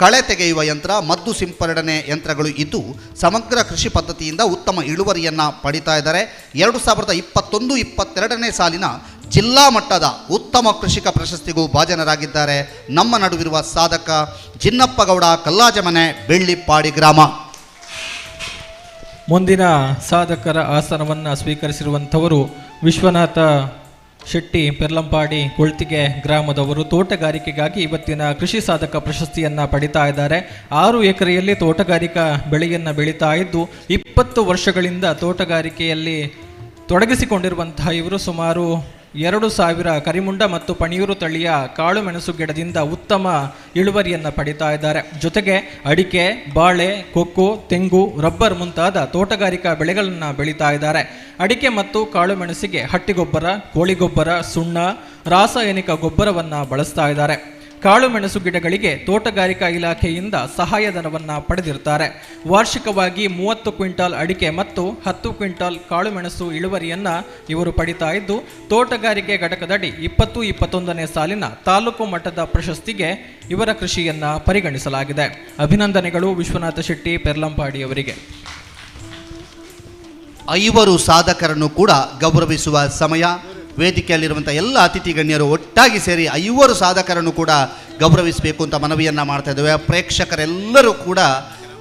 ಕಳೆ ತೆಗೆಯುವ ಯಂತ್ರ, ಮದ್ದು ಸಿಂಪರಣೆ ಯಂತ್ರಗಳು ಇದ್ದು ಸಮಗ್ರ ಕೃಷಿ ಪದ್ಧತಿಯಿಂದ ಉತ್ತಮ ಇಳುವರಿಯನ್ನು ಪಡಿತಾ ಇದ್ದಾರೆ. 2021-22ನೇ ಸಾಲಿನ ಜಿಲ್ಲಾ ಮಟ್ಟದ ಉತ್ತಮ ಕೃಷಿಕ ಪ್ರಶಸ್ತಿಗೂ ಭಾಜನರಾಗಿದ್ದಾರೆ. ನಮ್ಮ ನಡುವಿರುವ ಸಾಧಕ ಜಿನ್ನಪ್ಪಗೌಡ, ಕಲ್ಲಾಜಮನೆ, ಬೆಳ್ಳಿಪಾಡಿ ಗ್ರಾಮ. ಮುಂದಿನ ಸಾಧಕರ ಆಸನವನ್ನು ಸ್ವೀಕರಿಸಿರುವಂಥವರು ವಿಶ್ವನಾಥ ಶೆಟ್ಟಿ, ಪೆರ್ಲಂಪಾಡಿ, ಕೊಳ್ತಿಗೆ ಗ್ರಾಮದವರು. ತೋಟಗಾರಿಕೆಗಾಗಿ ಇವತ್ತಿನ ಕೃಷಿ ಸಾಧಕ ಪ್ರಶಸ್ತಿಯನ್ನು ಪಡಿತಾ ಇದ್ದಾರೆ. 6 ಎಕರೆಯಲ್ಲಿ ತೋಟಗಾರಿಕಾ ಬೆಳೆಯನ್ನು ಬೆಳೀತಾ ಇದ್ದು 20 ವರ್ಷಗಳಿಂದ ತೋಟಗಾರಿಕೆಯಲ್ಲಿ ತೊಡಗಿಸಿಕೊಂಡಿರುವಂತಹ ಇವರು ಸುಮಾರು 2000 ಕರಿಮುಂಡ ಮತ್ತು ಪಣಿಯೂರು ತಳಿಯ ಕಾಳುಮೆಣಸು ಗಿಡದಿಂದ ಉತ್ತಮ ಇಳುವರಿಯನ್ನು ಪಡಿತಾ ಇದ್ದಾರೆ. ಜೊತೆಗೆ ಅಡಿಕೆ, ಬಾಳೆ, ಕೊಕ್ಕೋ, ತೆಂಗು, ರಬ್ಬರ್ ಮುಂತಾದ ತೋಟಗಾರಿಕಾ ಬೆಳೆಗಳನ್ನು ಬೆಳೀತಾ ಇದ್ದಾರೆ. ಅಡಿಕೆ ಮತ್ತು ಕಾಳುಮೆಣಸಿಗೆ ಹಟ್ಟಿಗೊಬ್ಬರ, ಕೋಳಿಗೊಬ್ಬರ, ಸುಣ್ಣ, ರಾಸಾಯನಿಕ ಗೊಬ್ಬರವನ್ನು ಬಳಸ್ತಾ ಇದ್ದಾರೆ. ಕಾಳುಮೆಣಸು ಗಿಡಗಳಿಗೆ ತೋಟಗಾರಿಕಾ ಇಲಾಖೆಯಿಂದ ಸಹಾಯಧನವನ್ನು ಪಡೆದಿರ್ತಾರೆ. ವಾರ್ಷಿಕವಾಗಿ 30 ಕ್ವಿಂಟಾಲ್ ಅಡಿಕೆ ಮತ್ತು 10 ಕ್ವಿಂಟಾಲ್ ಕಾಳುಮೆಣಸು ಇಳುವರಿಯನ್ನು ಇವರು ಪಡಿತಾ ಇದ್ದು ತೋಟಗಾರಿಕೆ ಘಟಕದಡಿ 20-21ನೇ ಸಾಲಿನ ತಾಲೂಕು ಮಟ್ಟದ ಪ್ರಶಸ್ತಿಗೆ ಇವರ ಕೃಷಿಯನ್ನು ಪರಿಗಣಿಸಲಾಗಿದೆ. ಅಭಿನಂದನೆಗಳು ವಿಶ್ವನಾಥ ಶೆಟ್ಟಿ, ಪೆರ್ಲಂಪಾಡಿ ಅವರಿಗೆ. 5 ಸಾಧಕರನ್ನು ಕೂಡ ಗೌರವಿಸುವ ಸಮಯ. ವೇದಿಕೆಯಲ್ಲಿರುವಂಥ ಎಲ್ಲ ಅತಿಥಿ ಗಣ್ಯರು ಒಟ್ಟಾಗಿ ಸೇರಿ 5 ಸಾಧಕರನ್ನು ಕೂಡ ಗೌರವಿಸಬೇಕು ಅಂತ ಮನವಿಯನ್ನು ಮಾಡ್ತಾ ಇದ್ದೇವೆ. ಪ್ರೇಕ್ಷಕರೆಲ್ಲರೂ ಕೂಡ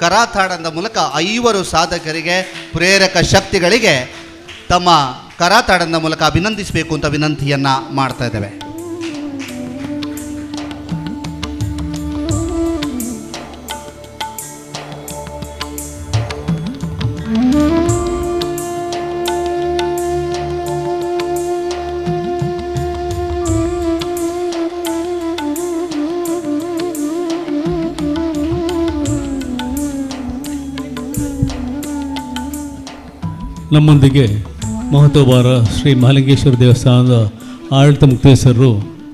ಕರಾತಾಡದ ಮೂಲಕ 5 ಸಾಧಕರಿಗೆ ಪ್ರೇರಕ ಶಕ್ತಿಗಳಿಗೆ ತಮ್ಮ ಕರಾತಾಡದ ಮೂಲಕ ಅಭಿನಂದಿಸಬೇಕು ಅಂತ ವಿನಂತಿಯನ್ನು ಮಾಡ್ತಾ ಇದ್ದೇವೆ. ನಮ್ಮೊಂದಿಗೆ ಮಹತೋಬಾರ ಶ್ರೀ ಮಹಾಲಿಂಗೇಶ್ವರ ದೇವಸ್ಥಾನದ ಆಡಳಿತ ಮುಕ್ತೇಶ್ವರರು,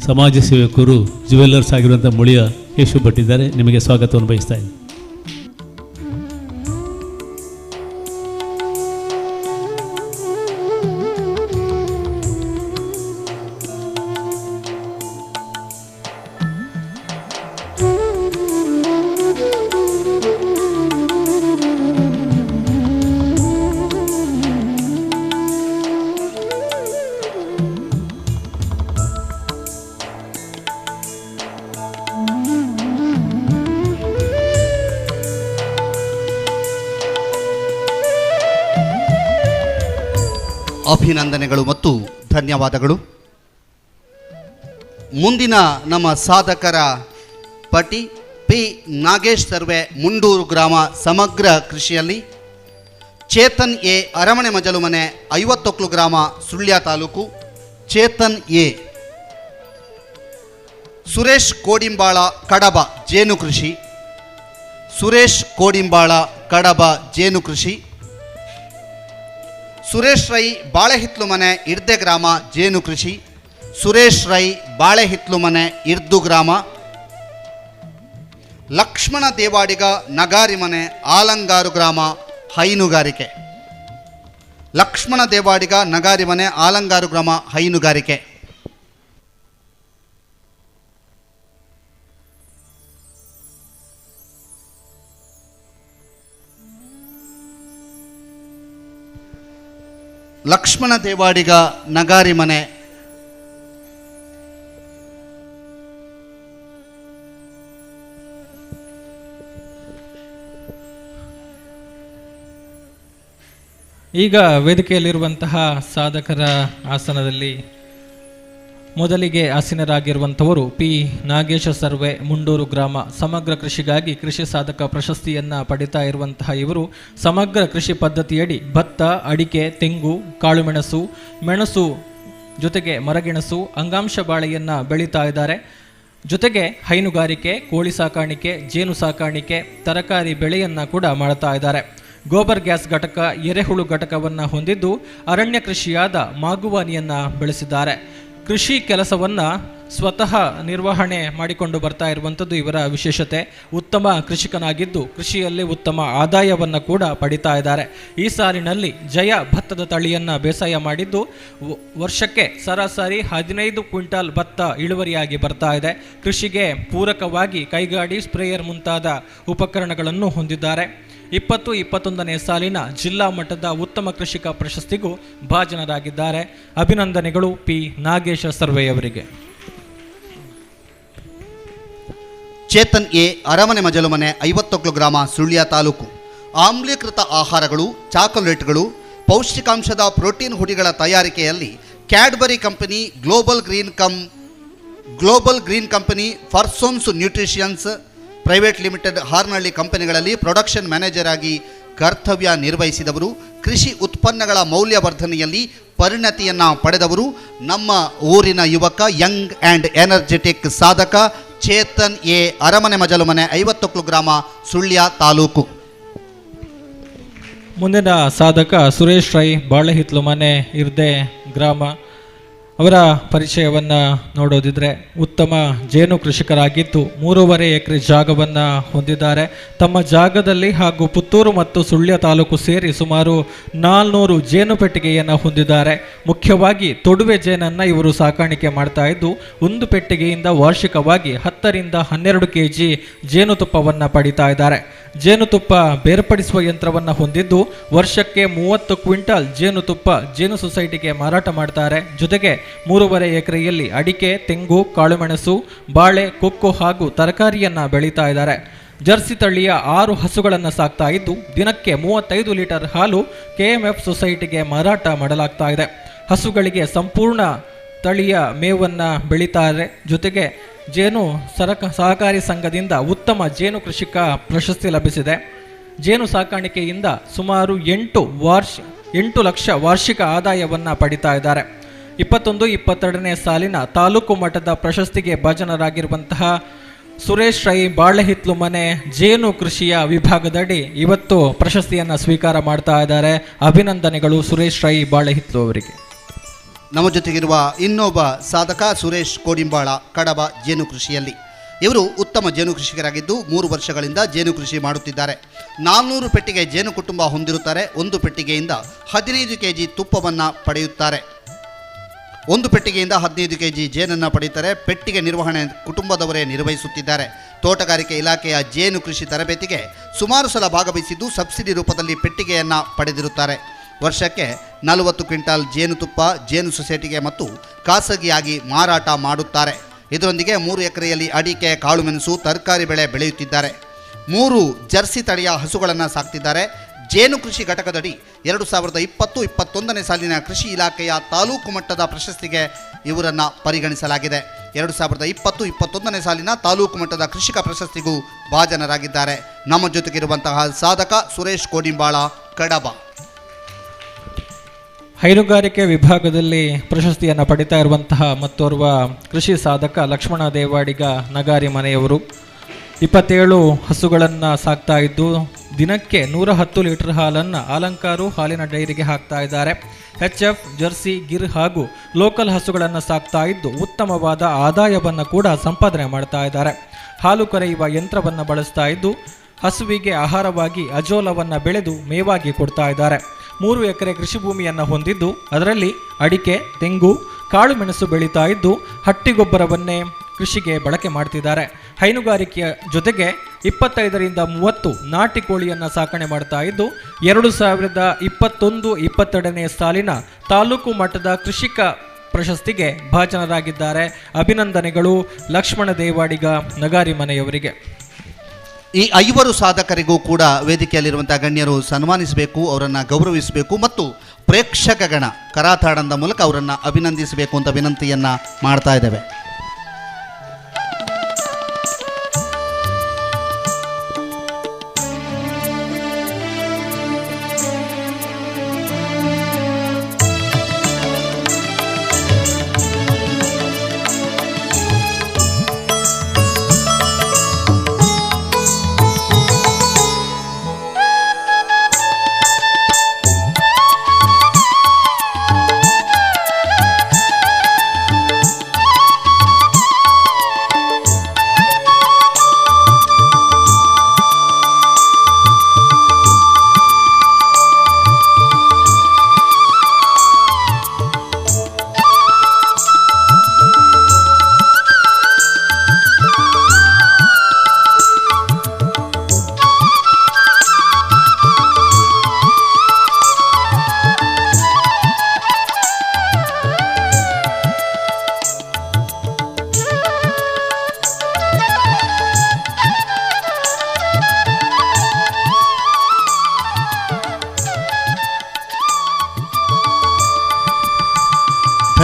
ಸಮಾಜ ಸೇವಕರು, ಜ್ಯುವೆಲ್ಲರ್ಸ್ ಆಗಿರುವಂಥ ಮುಳಿಯ ಯೇಶು ಭಟ್ ಇದ್ದಾರೆ. ನಿಮಗೆ ಸ್ವಾಗತವನ್ನು ಬಯಸ್ತಾ ಇದ್ದೀನಿ. ಅಭಿನಂದನೆಗಳು ಮತ್ತು ಧನ್ಯವಾದಗಳು. ಮುಂದಿನ ನಮ್ಮ ಸಾಧಕರ ಪಟ್ಟಿ ಪಿ ನಾಗೇಶ್ ಸರ್ವೆ, ಮುಂಡೂರು ಗ್ರಾಮ, ಸಮಗ್ರ ಕೃಷಿಯಲ್ಲಿ. ಚೇತನ್ ಎ, ಅರಮನೆ ಮಜಲುಮನೆ, 51 ಗ್ರಾಮ, ಸುಳ್ಯ ತಾಲೂಕು. ಚೇತನ್ ಎ. ಸುರೇಶ್ ಕೋಡಿಂಬಾಳ, ಕಡಬ, ಜೇನು ಕೃಷಿ. ಸುರೇಶ್ ಕೋಡಿಂಬಾಳ, ಕಡಬ, ಜೇನು ಕೃಷಿ. ಸುರೇಶ್ ರೈ, ಬಾಳೆಹಿತ್ಲು ಮನೆ, ಇರ್ದೆ ಗ್ರಾಮ, ಜೇನು ಕೃಷಿ. ಸುರೇಶ್ ರೈ, ಬಾಳೆಹಿತ್ಲು ಮನೆ, ಇರ್ದು ಗ್ರಾಮ. ಲಕ್ಷ್ಮಣ ದೇವಾಡಿಗ, ನಗಾರಿ ಮನೆ, ಆಲಂಗಾರು ಗ್ರಾಮ, ಹೈನುಗಾರಿಕೆ. ಲಕ್ಷ್ಮಣ ದೇವಾಡಿಗ, ನಗಾರಿ ಮನೆ, ಆಲಂಗಾರು ಗ್ರಾಮ, ಹೈನುಗಾರಿಕೆ. ಲಕ್ಷ್ಮಣ ದೇವಾಡಿಗ, ನಗಾರಿ ಮನೆ. ಈಗ ವೇದಿಕೆಯಲ್ಲಿರುವಂತಹ ಸಾಧಕರ ಆಸನದಲ್ಲಿ ಮೊದಲಿಗೆ ಆಸೀನರಾಗಿರುವಂಥವರು ಪಿ ನಾಗೇಶ ಸರ್ವೆ, ಮುಂಡೂರು ಗ್ರಾಮ, ಸಮಗ್ರ ಕೃಷಿಗಾಗಿ ಕೃಷಿ ಸಾಧಕ ಪ್ರಶಸ್ತಿಯನ್ನು ಪಡಿತಾ ಇರುವಂತಹ ಇವರು ಸಮಗ್ರ ಕೃಷಿ ಪದ್ಧತಿಯಡಿ ಭತ್ತ, ಅಡಿಕೆ, ತೆಂಗು, ಕಾಳುಮೆಣಸು, ಮೆಣಸು ಜೊತೆಗೆ ಮರಗೆಣಸು, ಅಂಗಾಂಶ ಬಾಳೆಯನ್ನು ಬೆಳೀತಾ ಇದ್ದಾರೆ. ಜೊತೆಗೆ ಹೈನುಗಾರಿಕೆ, ಕೋಳಿ ಸಾಕಾಣಿಕೆ, ಜೇನು ಸಾಕಾಣಿಕೆ, ತರಕಾರಿ ಬೆಳೆಯನ್ನು ಕೂಡ ಮಾಡ್ತಾ ಇದ್ದಾರೆ. ಗೋಬರ್ ಗ್ಯಾಸ್ ಘಟಕ, ಎರೆಹುಳು ಘಟಕವನ್ನು ಹೊಂದಿದ್ದು ಅರಣ್ಯ ಕೃಷಿಯಾದ ಮಾಗುವಾನಿಯನ್ನು ಬೆಳೆಸಿದ್ದಾರೆ. ಕೃಷಿ ಕೆಲಸವನ್ನು ಸ್ವತಃ ನಿರ್ವಹಣೆ ಮಾಡಿಕೊಂಡು ಬರ್ತಾ ಇರುವಂಥದ್ದು ಇವರ ವಿಶೇಷತೆ. ಉತ್ತಮ ಕೃಷಿಕನಾಗಿದ್ದು ಕೃಷಿಯಲ್ಲಿ ಉತ್ತಮ ಆದಾಯವನ್ನು ಕೂಡ ಪಡಿತಾ ಇದ್ದಾರೆ. ಈ ಸಾಲಿನಲ್ಲಿ ಜಯ ಭತ್ತದ ತಳಿಯನ್ನು ಬೇಸಾಯ ಮಾಡಿದ್ದು ವರ್ಷಕ್ಕೆ ಸರಾಸರಿ 15 ಕ್ವಿಂಟಾಲ್ ಭತ್ತ ಇಳುವರಿಯಾಗಿ ಬರ್ತಾ ಇದೆ. ಕೃಷಿಗೆ ಪೂರಕವಾಗಿ ಕೈಗಾಡಿ, ಸ್ಪ್ರೇಯರ್ ಮುಂತಾದ ಉಪಕರಣಗಳನ್ನು ಹೊಂದಿದ್ದಾರೆ. 20-21ನೇ ಸಾಲಿನ ಜಿಲ್ಲಾ ಮಟ್ಟದ ಉತ್ತಮ ಕೃಷಿಕ ಪ್ರಶಸ್ತಿಗೂ ಭಾಜನರಾಗಿದ್ದಾರೆ. ಅಭಿನಂದನೆಗಳು ಪಿ ನಾಗೇಶ ಸರ್ವೆಯವರಿಗೆ. ಚೇತನ್ ಎ, ಅರಮನೆ ಮಜಲುಮನೆ, 51 ಗ್ರಾಮ, ಸುಳ್ಯ ತಾಲೂಕು. ಆಮ್ಲೀಕೃತ ಆಹಾರಗಳು, ಚಾಕೊಲೇಟ್ಗಳು, ಪೌಷ್ಟಿಕಾಂಶದ ಪ್ರೋಟೀನ್ ಹುಡಿಗಳ ತಯಾರಿಕೆಯಲ್ಲಿ Cadbury company, global green company, Parsons nutritions private limited, Harnahalli ಕಂಪನಿಗಳಲ್ಲಿ ಪ್ರೊಡಕ್ಷನ್ ಮ್ಯಾನೇಜರ್ ಆಗಿ ಕರ್ತವ್ಯ ನಿರ್ವಹಿಸಿದವರು. ಕೃಷಿ ಉತ್ಪನ್ನಗಳ ಮೌಲ್ಯವರ್ಧನೆಯಲ್ಲಿ ಪರಿಣತಿಯನ್ನು ಪಡೆದವರು. ನಮ್ಮ ಊರಿನ ಯುವಕ, ಯಂಗ್ ಆ್ಯಂಡ್ ಎನರ್ಜೆಟಿಕ್ ಸಾಧಕ ಚೇತನ್ ಎ, ಅರಮನೆ ಮಜಲುಮನೆ, 51 ಗ್ರಾಮ, ಸುಳ್ಯ ತಾಲೂಕು. ಮುಂದಿನ ಸಾಧಕ ಸುರೇಶ್ ರೈ, ಬಾಳೆಹಿತ್ಲು ಮನೆ, ಇರ್ದೆ ಗ್ರಾಮ. ಅವರ ಪರಿಚಯವನ್ನು ನೋಡೋದಿದ್ರೆ ಉತ್ತಮ ಜೇನು ಕೃಷಿಕರಾಗಿದ್ದು 3.5 ಎಕರೆ ಜಾಗವನ್ನು ಹೊಂದಿದ್ದಾರೆ. ತಮ್ಮ ಜಾಗದಲ್ಲಿ ಹಾಗೂ ಪುತ್ತೂರು ಮತ್ತು ಸುಳ್ಯ ತಾಲೂಕು ಸೇರಿ ಸುಮಾರು 400 ಜೇನು ಪೆಟ್ಟಿಗೆಯನ್ನು ಹೊಂದಿದ್ದಾರೆ. ಮುಖ್ಯವಾಗಿ ತೊಡುವೆ ಜೇನನ್ನು ಇವರು ಸಾಕಾಣಿಕೆ ಮಾಡ್ತಾ ಇದ್ದು ಒಂದು ಪೆಟ್ಟಿಗೆಯಿಂದ ವಾರ್ಷಿಕವಾಗಿ 10 ರಿಂದ 12 kg ಜೇನುತುಪ್ಪವನ್ನು ಪಡಿತಾ ಇದ್ದಾರೆ. ಜೇನುತುಪ್ಪ ಬೇರ್ಪಡಿಸುವ ಯಂತ್ರವನ್ನು ಹೊಂದಿದ್ದು ವರ್ಷಕ್ಕೆ 30 ಕ್ವಿಂಟಾಲ್ ಜೇನುತುಪ್ಪ ಜೇನು ಸೊಸೈಟಿಗೆ ಮಾರಾಟ ಮಾಡ್ತಾರೆ. ಜೊತೆಗೆ 3.5 ಎಕರೆಯಲ್ಲಿ ಅಡಿಕೆ, ತೆಂಗು, ಕಾಳುಮೆಣಸು, ಬಾಳೆ, ಕೊಕ್ಕೋ ಹಾಗೂ ತರಕಾರಿಯನ್ನು ಬೆಳೀತಾ ಇದ್ದಾರೆ. ಜರ್ಸಿ ತಳಿಯ 6 ಹಸುಗಳನ್ನು ಸಾಕ್ತಾ ಇದ್ದು ದಿನಕ್ಕೆ 35 ಲೀಟರ್ ಹಾಲು KMF ಸೊಸೈಟಿಗೆ ಮಾರಾಟ ಮಾಡಲಾಗ್ತಾ ಇದೆ. ಹಸುಗಳಿಗೆ ಸಂಪೂರ್ಣ ತಳಿಯ ಮೇವನ್ನು ಬೆಳೀತಾರೆ. ಜೊತೆಗೆ ಜೇನು ಸಹಕಾರಿ ಸಂಘದಿಂದ ಉತ್ತಮ ಜೇನು ಕೃಷಿಕ ಪ್ರಶಸ್ತಿ ಲಭಿಸಿದೆ. ಜೇನು ಸಾಕಾಣಿಕೆಯಿಂದ ಸುಮಾರು 8 ಲಕ್ಷ ವಾರ್ಷಿಕ ಆದಾಯವನ್ನು ಪಡಿತಾ ಇದ್ದಾರೆ. 21-22ನೇ ಸಾಲಿನ ತಾಲೂಕು ಮಟ್ಟದ ಪ್ರಶಸ್ತಿಗೆ ಭಾಜನರಾಗಿರುವಂತಹ ಸುರೇಶ್ ರೈ ಬಾಳೆಹಿತ್ಲು ಮನೆ ಜೇನು ಕೃಷಿಯ ವಿಭಾಗದಡಿ ಇವತ್ತು ಪ್ರಶಸ್ತಿಯನ್ನು ಸ್ವೀಕಾರ ಮಾಡ್ತಾ ಇದ್ದಾರೆ. ಅಭಿನಂದನೆಗಳು ಸುರೇಶ್ ರೈ ಬಾಳೆಹಿತ್ಲು ಅವರಿಗೆ. ನಮ್ಮ ಜೊತೆಗಿರುವ ಇನ್ನೊಬ್ಬ ಸಾಧಕ ಸುರೇಶ್ ಕೋಡಿಂಬಾಳ ಕಡಬ ಜೇನು ಕೃಷಿಯಲ್ಲಿ. ಇವರು ಉತ್ತಮ ಜೇನು ಕೃಷಿಕರಾಗಿದ್ದು 3 ವರ್ಷಗಳಿಂದ ಜೇನು ಕೃಷಿ ಮಾಡುತ್ತಿದ್ದಾರೆ. 400 ಪೆಟ್ಟಿಗೆ ಜೇನು ಕುಟುಂಬ ಹೊಂದಿರುತ್ತಾರೆ. ಒಂದು ಪೆಟ್ಟಿಗೆಯಿಂದ 15 kg ತುಪ್ಪವನ್ನು ಪಡೆಯುತ್ತಾರೆ. ಒಂದು ಪೆಟ್ಟಿಗೆಯಿಂದ 15 kg ಜೇನನ್ನು ಪಡೆಯುತ್ತಾರೆ. ಪೆಟ್ಟಿಗೆ ನಿರ್ವಹಣೆ ಕುಟುಂಬದವರೇ ನಿರ್ವಹಿಸುತ್ತಿದ್ದಾರೆ. ತೋಟಗಾರಿಕೆ ಇಲಾಖೆಯ ಜೇನು ಕೃಷಿ ತರಬೇತಿಗೆ ಸುಮಾರು ಸಲ ಭಾಗವಹಿಸಿದ್ದು ಸಬ್ಸಿಡಿ ರೂಪದಲ್ಲಿ ಪೆಟ್ಟಿಗೆಯನ್ನು ಪಡೆದಿರುತ್ತಾರೆ. ವರ್ಷಕ್ಕೆ 40 ಕ್ವಿಂಟಾಲ್ ಜೇನುತುಪ್ಪ ಜೇನು ಸೊಸೈಟಿಗೆ ಮತ್ತು ಖಾಸಗಿಯಾಗಿ ಮಾರಾಟ ಮಾಡುತ್ತಾರೆ. ಇದರೊಂದಿಗೆ 3 ಎಕರೆಯಲ್ಲಿ ಅಡಿಕೆ, ಕಾಳುಮೆಣಸು, ತರಕಾರಿ ಬೆಳೆ ಬೆಳೆಯುತ್ತಿದ್ದಾರೆ. 3 ಜರ್ಸಿ ತಳಿಯ ಹಸುಗಳನ್ನು ಸಾಕ್ತಿದ್ದಾರೆ. ಜೇನು ಕೃಷಿ ಘಟಕದಡಿ 2020-21ನೇ ಸಾಲಿನ ಕೃಷಿ ಇಲಾಖೆಯ ತಾಲೂಕು ಮಟ್ಟದ ಪ್ರಶಸ್ತಿಗೆ ಇವರನ್ನು ಪರಿಗಣಿಸಲಾಗಿದೆ. 2020-21ನೇ ಸಾಲಿನ ತಾಲೂಕು ಮಟ್ಟದ ಕೃಷಿಕ ಪ್ರಶಸ್ತಿಗೂ ಭಾಜನರಾಗಿದ್ದಾರೆ. ನಮ್ಮ ಜೊತೆಗಿರುವಂತಹ ಸಾಧಕ ಸುರೇಶ್ ಕೋಡಿಂಬಾಳ ಕಡಬ. ಹೈನುಗಾರಿಕೆ ವಿಭಾಗದಲ್ಲಿ ಪ್ರಶಸ್ತಿಯನ್ನು ಪಡಿತಾ ಇರುವಂತಹ ಮತ್ತೋರ್ವ ಕೃಷಿ ಸಾಧಕ ಲಕ್ಷ್ಮಣ ದೇವಾಡಿಗ ನಗಾರಿ ಮನೆಯವರು 27 ಹಸುಗಳನ್ನು ಸಾಕ್ತಾ ಇದ್ದು ದಿನಕ್ಕೆ 110 ಲೀಟರ್ ಹಾಲನ್ನು ಅಲಂಕಾರು ಹಾಲಿನ ಡೈರಿಗೆ ಹಾಕ್ತಾ ಇದ್ದಾರೆ. HF, ಜರ್ಸಿ, ಗಿರ್ ಹಾಗೂ ಲೋಕಲ್ ಹಸುಗಳನ್ನು ಸಾಕ್ತಾ ಇದ್ದು ಉತ್ತಮವಾದ ಆದಾಯವನ್ನು ಕೂಡ ಸಂಪಾದನೆ ಮಾಡ್ತಾ ಇದ್ದಾರೆ. ಹಾಲು ಕರೆಯುವ ಯಂತ್ರವನ್ನು ಬಳಸ್ತಾ ಇದ್ದು ಹಸುವಿಗೆ ಆಹಾರವಾಗಿ ಅಜೋಲವನ್ನು ಬೆಳೆದು ಮೇವಾಗಿ ಕೊಡ್ತಾ ಇದ್ದಾರೆ. 3 ಎಕರೆ ಕೃಷಿ ಭೂಮಿಯನ್ನು ಹೊಂದಿದ್ದು ಅದರಲ್ಲಿ ಅಡಿಕೆ, ತೆಂಗು, ಕಾಳು ಮೆಣಸು ಬೆಳೀತಾ ಇದ್ದು ಹಟ್ಟಿಗೊಬ್ಬರವನ್ನೇ ಕೃಷಿಗೆ ಬಳಕೆ ಮಾಡ್ತಿದ್ದಾರೆ. ಹೈನುಗಾರಿಕೆಯ ಜೊತೆಗೆ 25ರಿಂದ 30 ನಾಟಿ ಕೋಳಿಯನ್ನು ಸಾಕಣೆ ಮಾಡ್ತಾ ಇದ್ದು 2021-22ನೇ ಸಾಲಿನ ತಾಲೂಕು ಮಟ್ಟದ ಕೃಷಿಕ ಪ್ರಶಸ್ತಿಗೆ ಭಾಜನರಾಗಿದ್ದಾರೆ. ಅಭಿನಂದನೆಗಳು ಲಕ್ಷ್ಮಣ ದೇವಾಡಿಗ ನಗಾರಿ ಮನೆಯವರಿಗೆ. ಈ 5 ಸಾಧಕರಿಗೂ ಕೂಡ ವೇದಿಕೆಯಲ್ಲಿರುವಂಥ ಗಣ್ಯರು ಸನ್ಮಾನಿಸಬೇಕು, ಅವರನ್ನು ಗೌರವಿಸಬೇಕು ಮತ್ತು ಪ್ರೇಕ್ಷಕ ಗಣ ಕರಾತಾಡದ ಮೂಲಕ ಅವರನ್ನು ಅಭಿನಂದಿಸಬೇಕು ಅಂತ ವಿನಂತಿಯನ್ನು ಮಾಡ್ತಾ ಇದ್ದೇವೆ.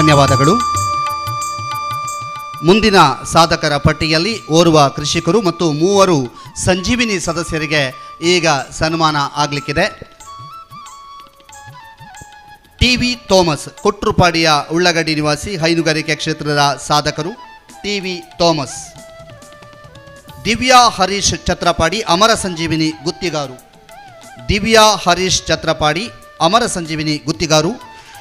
ಧನ್ಯವಾದಗಳು. ಮುಂದಿನ ಸಾಧಕರ ಪಟ್ಟಿಯಲ್ಲಿ ಓರ್ವ ಕೃಷಿಕರು ಮತ್ತು 3 ಸಂಜೀವಿನಿ ಸದಸ್ಯರಿಗೆ ಈಗ ಸನ್ಮಾನ ಆಗಲಿಕ್ಕಿದೆ. TV ಥೋಮಸ್, ಕೊಟ್ರುಪಾಡಿಯ ಉಳ್ಳಗಡ್ಡಿ ನಿವಾಸಿ, ಹೈನುಗಾರಿಕೆ ಕ್ಷೇತ್ರದ ಸಾಧಕರು TV ಥೋಮಸ್. ದಿವ್ಯಾ ಹರೀಶ್ ಛತ್ರಪಾಡಿ, ಅಮರ ಸಂಜೀವಿನಿ ಗುತ್ತಿಗಾರು. ದಿವ್ಯಾ ಹರೀಶ್ ಛತ್ರಪಾಡಿ, ಅಮರ ಸಂಜೀವಿನಿ ಗುತ್ತಿಗಾರು.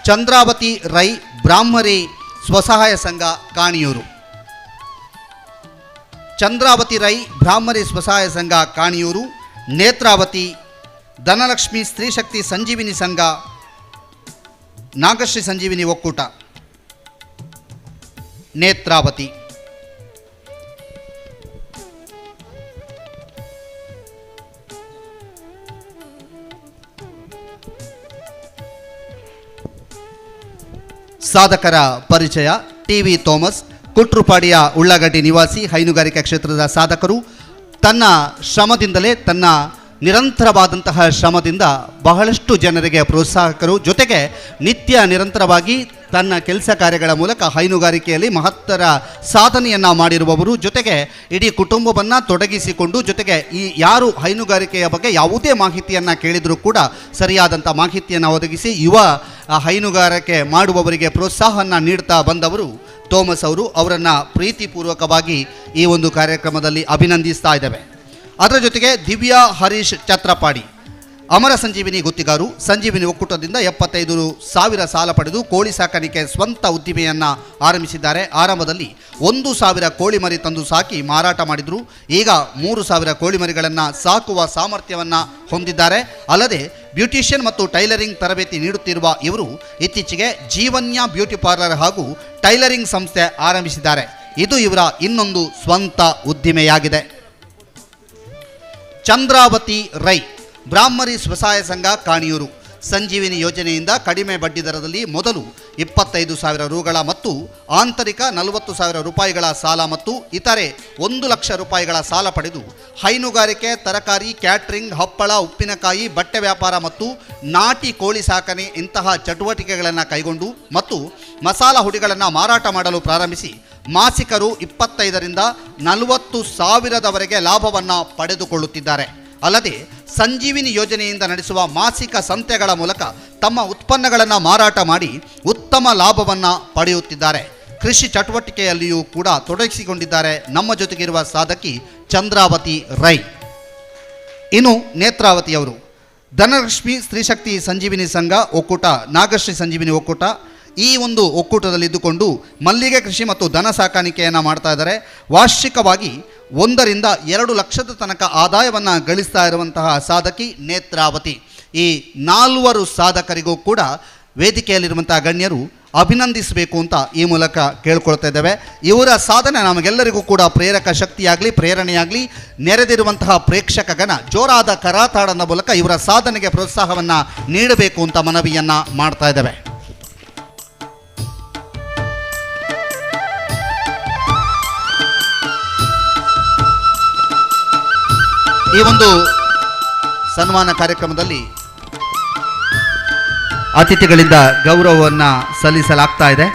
ಚಂದ್ರಾವತಿ ರೈ, ಬ್ರಾಹ್ಮರಿ ಸ್ವಸಹಾಯ ಸಂಘ ಕಾಣಿಯೂರು. ಚಂದ್ರಾವತಿ ರೈ, ಬ್ರಾಹ್ಮರಿ ಸ್ವಸಹಾಯ ಸಂಘ ಕಾಣಿಯೂರು. ನೇತ್ರಾವತಿ, ಧನಲಕ್ಷ್ಮಿ ಸ್ತ್ರೀಶಕ್ತಿ ಸಂಜೀವಿನಿ ಸಂಘ, ನಾಗಶ್ರೀ ಸಂಜೀವಿನಿ ಒಕ್ಕೂಟ. ನೇತ್ರಾವತಿ. ಸಾಧಕರ ಪರಿಚಯ. TV ಥೋಮಸ್, ಕುಟ್ರುಪಾಡಿಯ ಉಳ್ಳಾಗಡ್ಡಿ ನಿವಾಸಿ, ಹೈನುಗಾರಿಕೆ ಕ್ಷೇತ್ರದ ಸಾಧಕರು. ತನ್ನ ಶ್ರಮದಿಂದಲೇ, ತನ್ನ ನಿರಂತರವಾದಂತಹ ಶ್ರಮದಿಂದ ಬಹಳಷ್ಟು ಜನರಿಗೆ ಪ್ರೋತ್ಸಾಹಕರು, ಜೊತೆಗೆ ನಿತ್ಯ ನಿರಂತರವಾಗಿ ತನ್ನ ಕೆಲಸ ಕಾರ್ಯಗಳ ಮೂಲಕ ಹೈನುಗಾರಿಕೆಯಲ್ಲಿ ಮಹತ್ತರ ಸಾಧನೆಯನ್ನು ಮಾಡಿರುವವರು, ಜೊತೆಗೆ ಇಡೀ ಕುಟುಂಬವನ್ನು ತೊಡಗಿಸಿಕೊಂಡು, ಜೊತೆಗೆ ಈ ಯಾರು ಹೈನುಗಾರಿಕೆಯ ಬಗ್ಗೆ ಯಾವುದೇ ಮಾಹಿತಿಯನ್ನು ಕೇಳಿದರೂ ಕೂಡ ಸರಿಯಾದಂಥ ಮಾಹಿತಿಯನ್ನು ಒದಗಿಸಿ ಯುವ ಹೈನುಗಾರಿಕೆ ಮಾಡುವವರಿಗೆ ಪ್ರೋತ್ಸಾಹವನ್ನು ನೀಡ್ತಾ ಬಂದವರು ಥೋಮಸ್ ಅವರು. ಅವರನ್ನು ಪ್ರೀತಿಪೂರ್ವಕವಾಗಿ ಈ ಒಂದು ಕಾರ್ಯಕ್ರಮದಲ್ಲಿ ಅಭಿನಂದಿಸ್ತಾ ಇದ್ದೇವೆ. ಅದರ ಜೊತೆಗೆ ದಿವ್ಯಾ ಹರೀಶ್ ಛತ್ರಪಾಡಿ, ಅಮರ ಸಂಜೀವಿನಿ ಗುತ್ತಿಗಾರು, ಸಂಜೀವಿನಿ ಒಕ್ಕೂಟದಿಂದ 75,000 ಸಾಲ ಪಡೆದು ಕೋಳಿ ಸಾಕಾಣಿಕೆ ಸ್ವಂತ ಉದ್ದಿಮೆಯನ್ನು ಆರಂಭಿಸಿದ್ದಾರೆ. ಆರಂಭದಲ್ಲಿ 1,000 ಕೋಳಿ ಮರಿ ತಂದು ಸಾಕಿ ಮಾರಾಟ ಮಾಡಿದರು. ಈಗ 3,000 ಕೋಳಿ ಮರಿಗಳನ್ನು ಸಾಕುವ ಸಾಮರ್ಥ್ಯವನ್ನು ಹೊಂದಿದ್ದಾರೆ. ಅಲ್ಲದೆ ಬ್ಯೂಟಿಷಿಯನ್ ಮತ್ತು ಟೈಲರಿಂಗ್ ತರಬೇತಿ ನೀಡುತ್ತಿರುವ ಇವರು ಇತ್ತೀಚೆಗೆ ಜೀವನ್ಯ ಬ್ಯೂಟಿ ಪಾರ್ಲರ್ ಹಾಗೂ ಟೈಲರಿಂಗ್ ಸಂಸ್ಥೆ ಆರಂಭಿಸಿದ್ದಾರೆ. ಇದು ಇವರ ಇನ್ನೊಂದು ಸ್ವಂತ ಉದ್ದಿಮೆಯಾಗಿದೆ. ಚಂದ್ರಾವತಿ ರೈ, ಬ್ರಾಹ್ಮರಿ ಸ್ವಸಹಾಯ ಸಂಘ ಕಾಣಿಯೂರು, ಸಂಜೀವಿನಿ ಯೋಜನೆಯಿಂದ ಕಡಿಮೆ ಬಡ್ಡಿ ದರದಲ್ಲಿ ಮೊದಲು 25,000 ರೂಗಳ ಮತ್ತು ಆಂತರಿಕ 40,000 ರೂಪಾಯಿಗಳ ಸಾಲ ಮತ್ತು ಇತರೆ 1,00,000 ರೂಪಾಯಿಗಳ ಸಾಲ ಪಡೆದು ಹೈನುಗಾರಿಕೆ, ತರಕಾರಿ, ಕ್ಯಾಟ್ರಿಂಗ್, ಹಪ್ಪಳ, ಉಪ್ಪಿನಕಾಯಿ, ಬಟ್ಟೆ ವ್ಯಾಪಾರ ಮತ್ತು ನಾಟಿ ಕೋಳಿ ಸಾಕಣೆ ಇಂತಹ ಚಟುವಟಿಕೆಗಳನ್ನು ಕೈಗೊಂಡು ಮತ್ತು ಮಸಾಲ ಹುಡಿಗಳನ್ನು ಮಾರಾಟ ಮಾಡಲು ಪ್ರಾರಂಭಿಸಿ ಮಾಸಿಕ ರು 25,000ರಿಂದ 40,000ವರೆಗೆ ಲಾಭವನ್ನು ಪಡೆದುಕೊಳ್ಳುತ್ತಿದ್ದಾರೆ. ಅಲ್ಲದೆ ಸಂಜೀವಿನಿ ಯೋಜನೆಯಿಂದ ನಡೆಸುವ ಮಾಸಿಕ ಸಂತೆಗಳ ಮೂಲಕ ತಮ್ಮ ಉತ್ಪನ್ನಗಳನ್ನು ಮಾರಾಟ ಮಾಡಿ ಉತ್ತಮ ಲಾಭವನ್ನು ಪಡೆಯುತ್ತಿದ್ದಾರೆ. ಕೃಷಿ ಚಟುವಟಿಕೆಯಲ್ಲಿಯೂ ಕೂಡ ತೊಡಗಿಸಿಕೊಂಡಿದ್ದಾರೆ ನಮ್ಮ ಜೊತೆಗಿರುವ ಸಾಧಕಿ ಚಂದ್ರಾವತಿ ರೈ. ಇನ್ನು ನೇತ್ರಾವತಿಯವರು, ಧನಲಕ್ಷ್ಮಿ ಸ್ತ್ರೀಶಕ್ತಿ ಸಂಜೀವಿನಿ ಸಂಘ ಒಕ್ಕೂಟ, ನಾಗಶ್ರೀ ಸಂಜೀವಿನಿ ಒಕ್ಕೂಟ, ಈ ಒಂದು ಒಕ್ಕೂಟದಲ್ಲಿದ್ದುಕೊಂಡು ಮಲ್ಲಿಗೆ ಕೃಷಿ ಮತ್ತು ದನ ಸಾಕಾಣಿಕೆಯನ್ನು ಮಾಡ್ತಾ ಇದ್ದಾರೆ. ವಾರ್ಷಿಕವಾಗಿ 1ರಿಂದ 2 ಲಕ್ಷದ ತನಕ ಆದಾಯವನ್ನು ಗಳಿಸ್ತಾ ಇರುವಂತಹ ಸಾಧಕಿ ನೇತ್ರಾವತಿ. ಈ 4 ಸಾಧಕರಿಗೂ ಕೂಡ ವೇದಿಕೆಯಲ್ಲಿರುವಂತಹ ಗಣ್ಯರು ಅಭಿನಂದಿಸಬೇಕು ಅಂತ ಈ ಮೂಲಕ ಕೇಳ್ಕೊಳ್ತಾ ಇದ್ದೇವೆ. ಇವರ ಸಾಧನೆ ನಮಗೆಲ್ಲರಿಗೂ ಕೂಡ ಪ್ರೇರಕ ಶಕ್ತಿಯಾಗಲಿ, ಪ್ರೇರಣೆಯಾಗಲಿ. ನೆರೆದಿರುವಂತಹ ಪ್ರೇಕ್ಷಕ ಗಣ ಜೋರಾದ ಕರಾತಾಡನ ಮೂಲಕ ಇವರ ಸಾಧನೆಗೆ ಪ್ರೋತ್ಸಾಹವನ್ನು ನೀಡಬೇಕು ಅಂತ ಮನವಿಯನ್ನು ಮಾಡ್ತಾ ಇದ್ದೇವೆ. ಈ ಒಂದು ಸನ್ಮಾನ ಕಾರ್ಯಕ್ರಮದಲ್ಲಿ ಅತಿಥಿಗಳಿಂದ ಗೌರವವನ್ನು ಸಲ್ಲಿಸಲಾಗ್ತಾ ಇದೆ.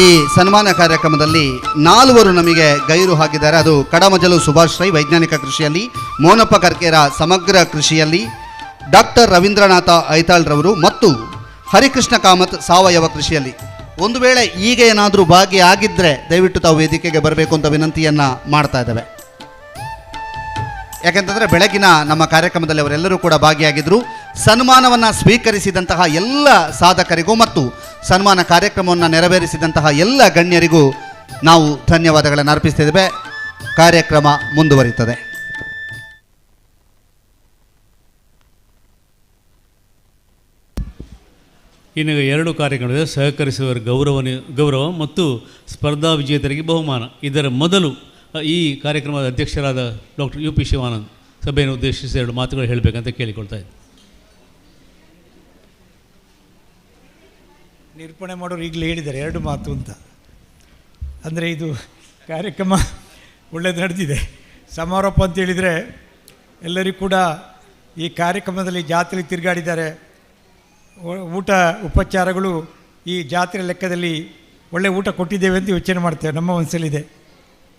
ಈ ಸನ್ಮಾನ ಕಾರ್ಯಕ್ರಮದಲ್ಲಿ 4 ನಮಗೆ ಗೈರು ಹಾಕಿದ್ದಾರೆ. ಅದು ಕಡಮಜಲು ಸುಭಾಷ್ ರೈ ವೈಜ್ಞಾನಿಕ ಕೃಷಿಯಲ್ಲಿ, ಮೋನಪ್ಪ ಕರ್ಕೇರ ಸಮಗ್ರ ಕೃಷಿಯಲ್ಲಿ, ಡಾಕ್ಟರ್ ರವೀಂದ್ರನಾಥ ಐತಾಳ್ರವರು ಮತ್ತು ಹರಿಕೃಷ್ಣ ಕಾಮತ್ ಸಾವಯವ ಕೃಷಿಯಲ್ಲಿ. ಒಂದು ವೇಳೆ ಈಗ ಏನಾದರೂ ಭಾಗಿಯಾಗಿದ್ದರೆ ದಯವಿಟ್ಟು ತಾವು ವೇದಿಕೆಗೆ ಬರಬೇಕು ಅಂತ ವಿನಂತಿಯನ್ನು ಮಾಡ್ತಾ ಇದ್ದೇವೆ. ಯಾಕೆಂತಂದರೆ ಬೆಳಗಿನ ನಮ್ಮ ಕಾರ್ಯಕ್ರಮದಲ್ಲಿ ಅವರೆಲ್ಲರೂ ಕೂಡ ಭಾಗಿಯಾಗಿದ್ದರು. ಸನ್ಮಾನವನ್ನು ಸ್ವೀಕರಿಸಿದಂತಹ ಎಲ್ಲ ಸಾಧಕರಿಗೂ ಮತ್ತು ಸನ್ಮಾನ ಕಾರ್ಯಕ್ರಮವನ್ನು ನೆರವೇರಿಸಿದಂತಹ ಎಲ್ಲ ಗಣ್ಯರಿಗೂ ನಾವು ಧನ್ಯವಾದಗಳನ್ನು ಅರ್ಪಿಸ್ತಿದ್ದೇವೆ. ಕಾರ್ಯಕ್ರಮ ಮುಂದುವರಿಯುತ್ತದೆ. ಇನ್ನು 2 ಕಾರ್ಯಕ್ರಮದ ಸಹಕರಿಸುವವರ ಗೌರವ ಮತ್ತು ಸ್ಪರ್ಧಾ ವಿಜೇತರಿಗೆ ಬಹುಮಾನ. ಇದರ ಮೊದಲು ಈ ಕಾರ್ಯಕ್ರಮದ ಅಧ್ಯಕ್ಷರಾದ ಡಾಕ್ಟರ್ UP ಶಿವಾನಂದ್ ಸಭೆಯನ್ನು ಉದ್ದೇಶಿಸಿ 2 ಮಾತುಗಳು ಹೇಳಬೇಕಂತ ಕೇಳಿಕೊಳ್ತಾ ಇದ್ದೆ. ನಿರೂಪಣೆ ಮಾಡೋರು ಈಗಲೇ ಹೇಳಿದ್ದಾರೆ 2 ಮಾತು ಅಂತ. ಅಂದರೆ ಇದು ಕಾರ್ಯಕ್ರಮ ಒಳ್ಳೆಯದು ನಡೆದಿದೆ. ಸಮಾರೋಪ ಅಂತ ಹೇಳಿದರೆ ಎಲ್ಲರಿಗೂ ಕೂಡ ಈ ಕಾರ್ಯಕ್ರಮದಲ್ಲಿ ಜಾತ್ರೆ ತಿರುಗಾಡಿದ್ದಾರೆ. ಊಟ ಉಪಚಾರಗಳು ಈ ಜಾತ್ರೆ ಲೆಕ್ಕದಲ್ಲಿ ಒಳ್ಳೆ ಊಟ ಕೊಟ್ಟಿದ್ದೇವೆ ಅಂತ ಯೋಚನೆ ಮಾಡ್ತೇವೆ. ನಮ್ಮ ಮನಸ್ಸಲ್ಲಿದೆ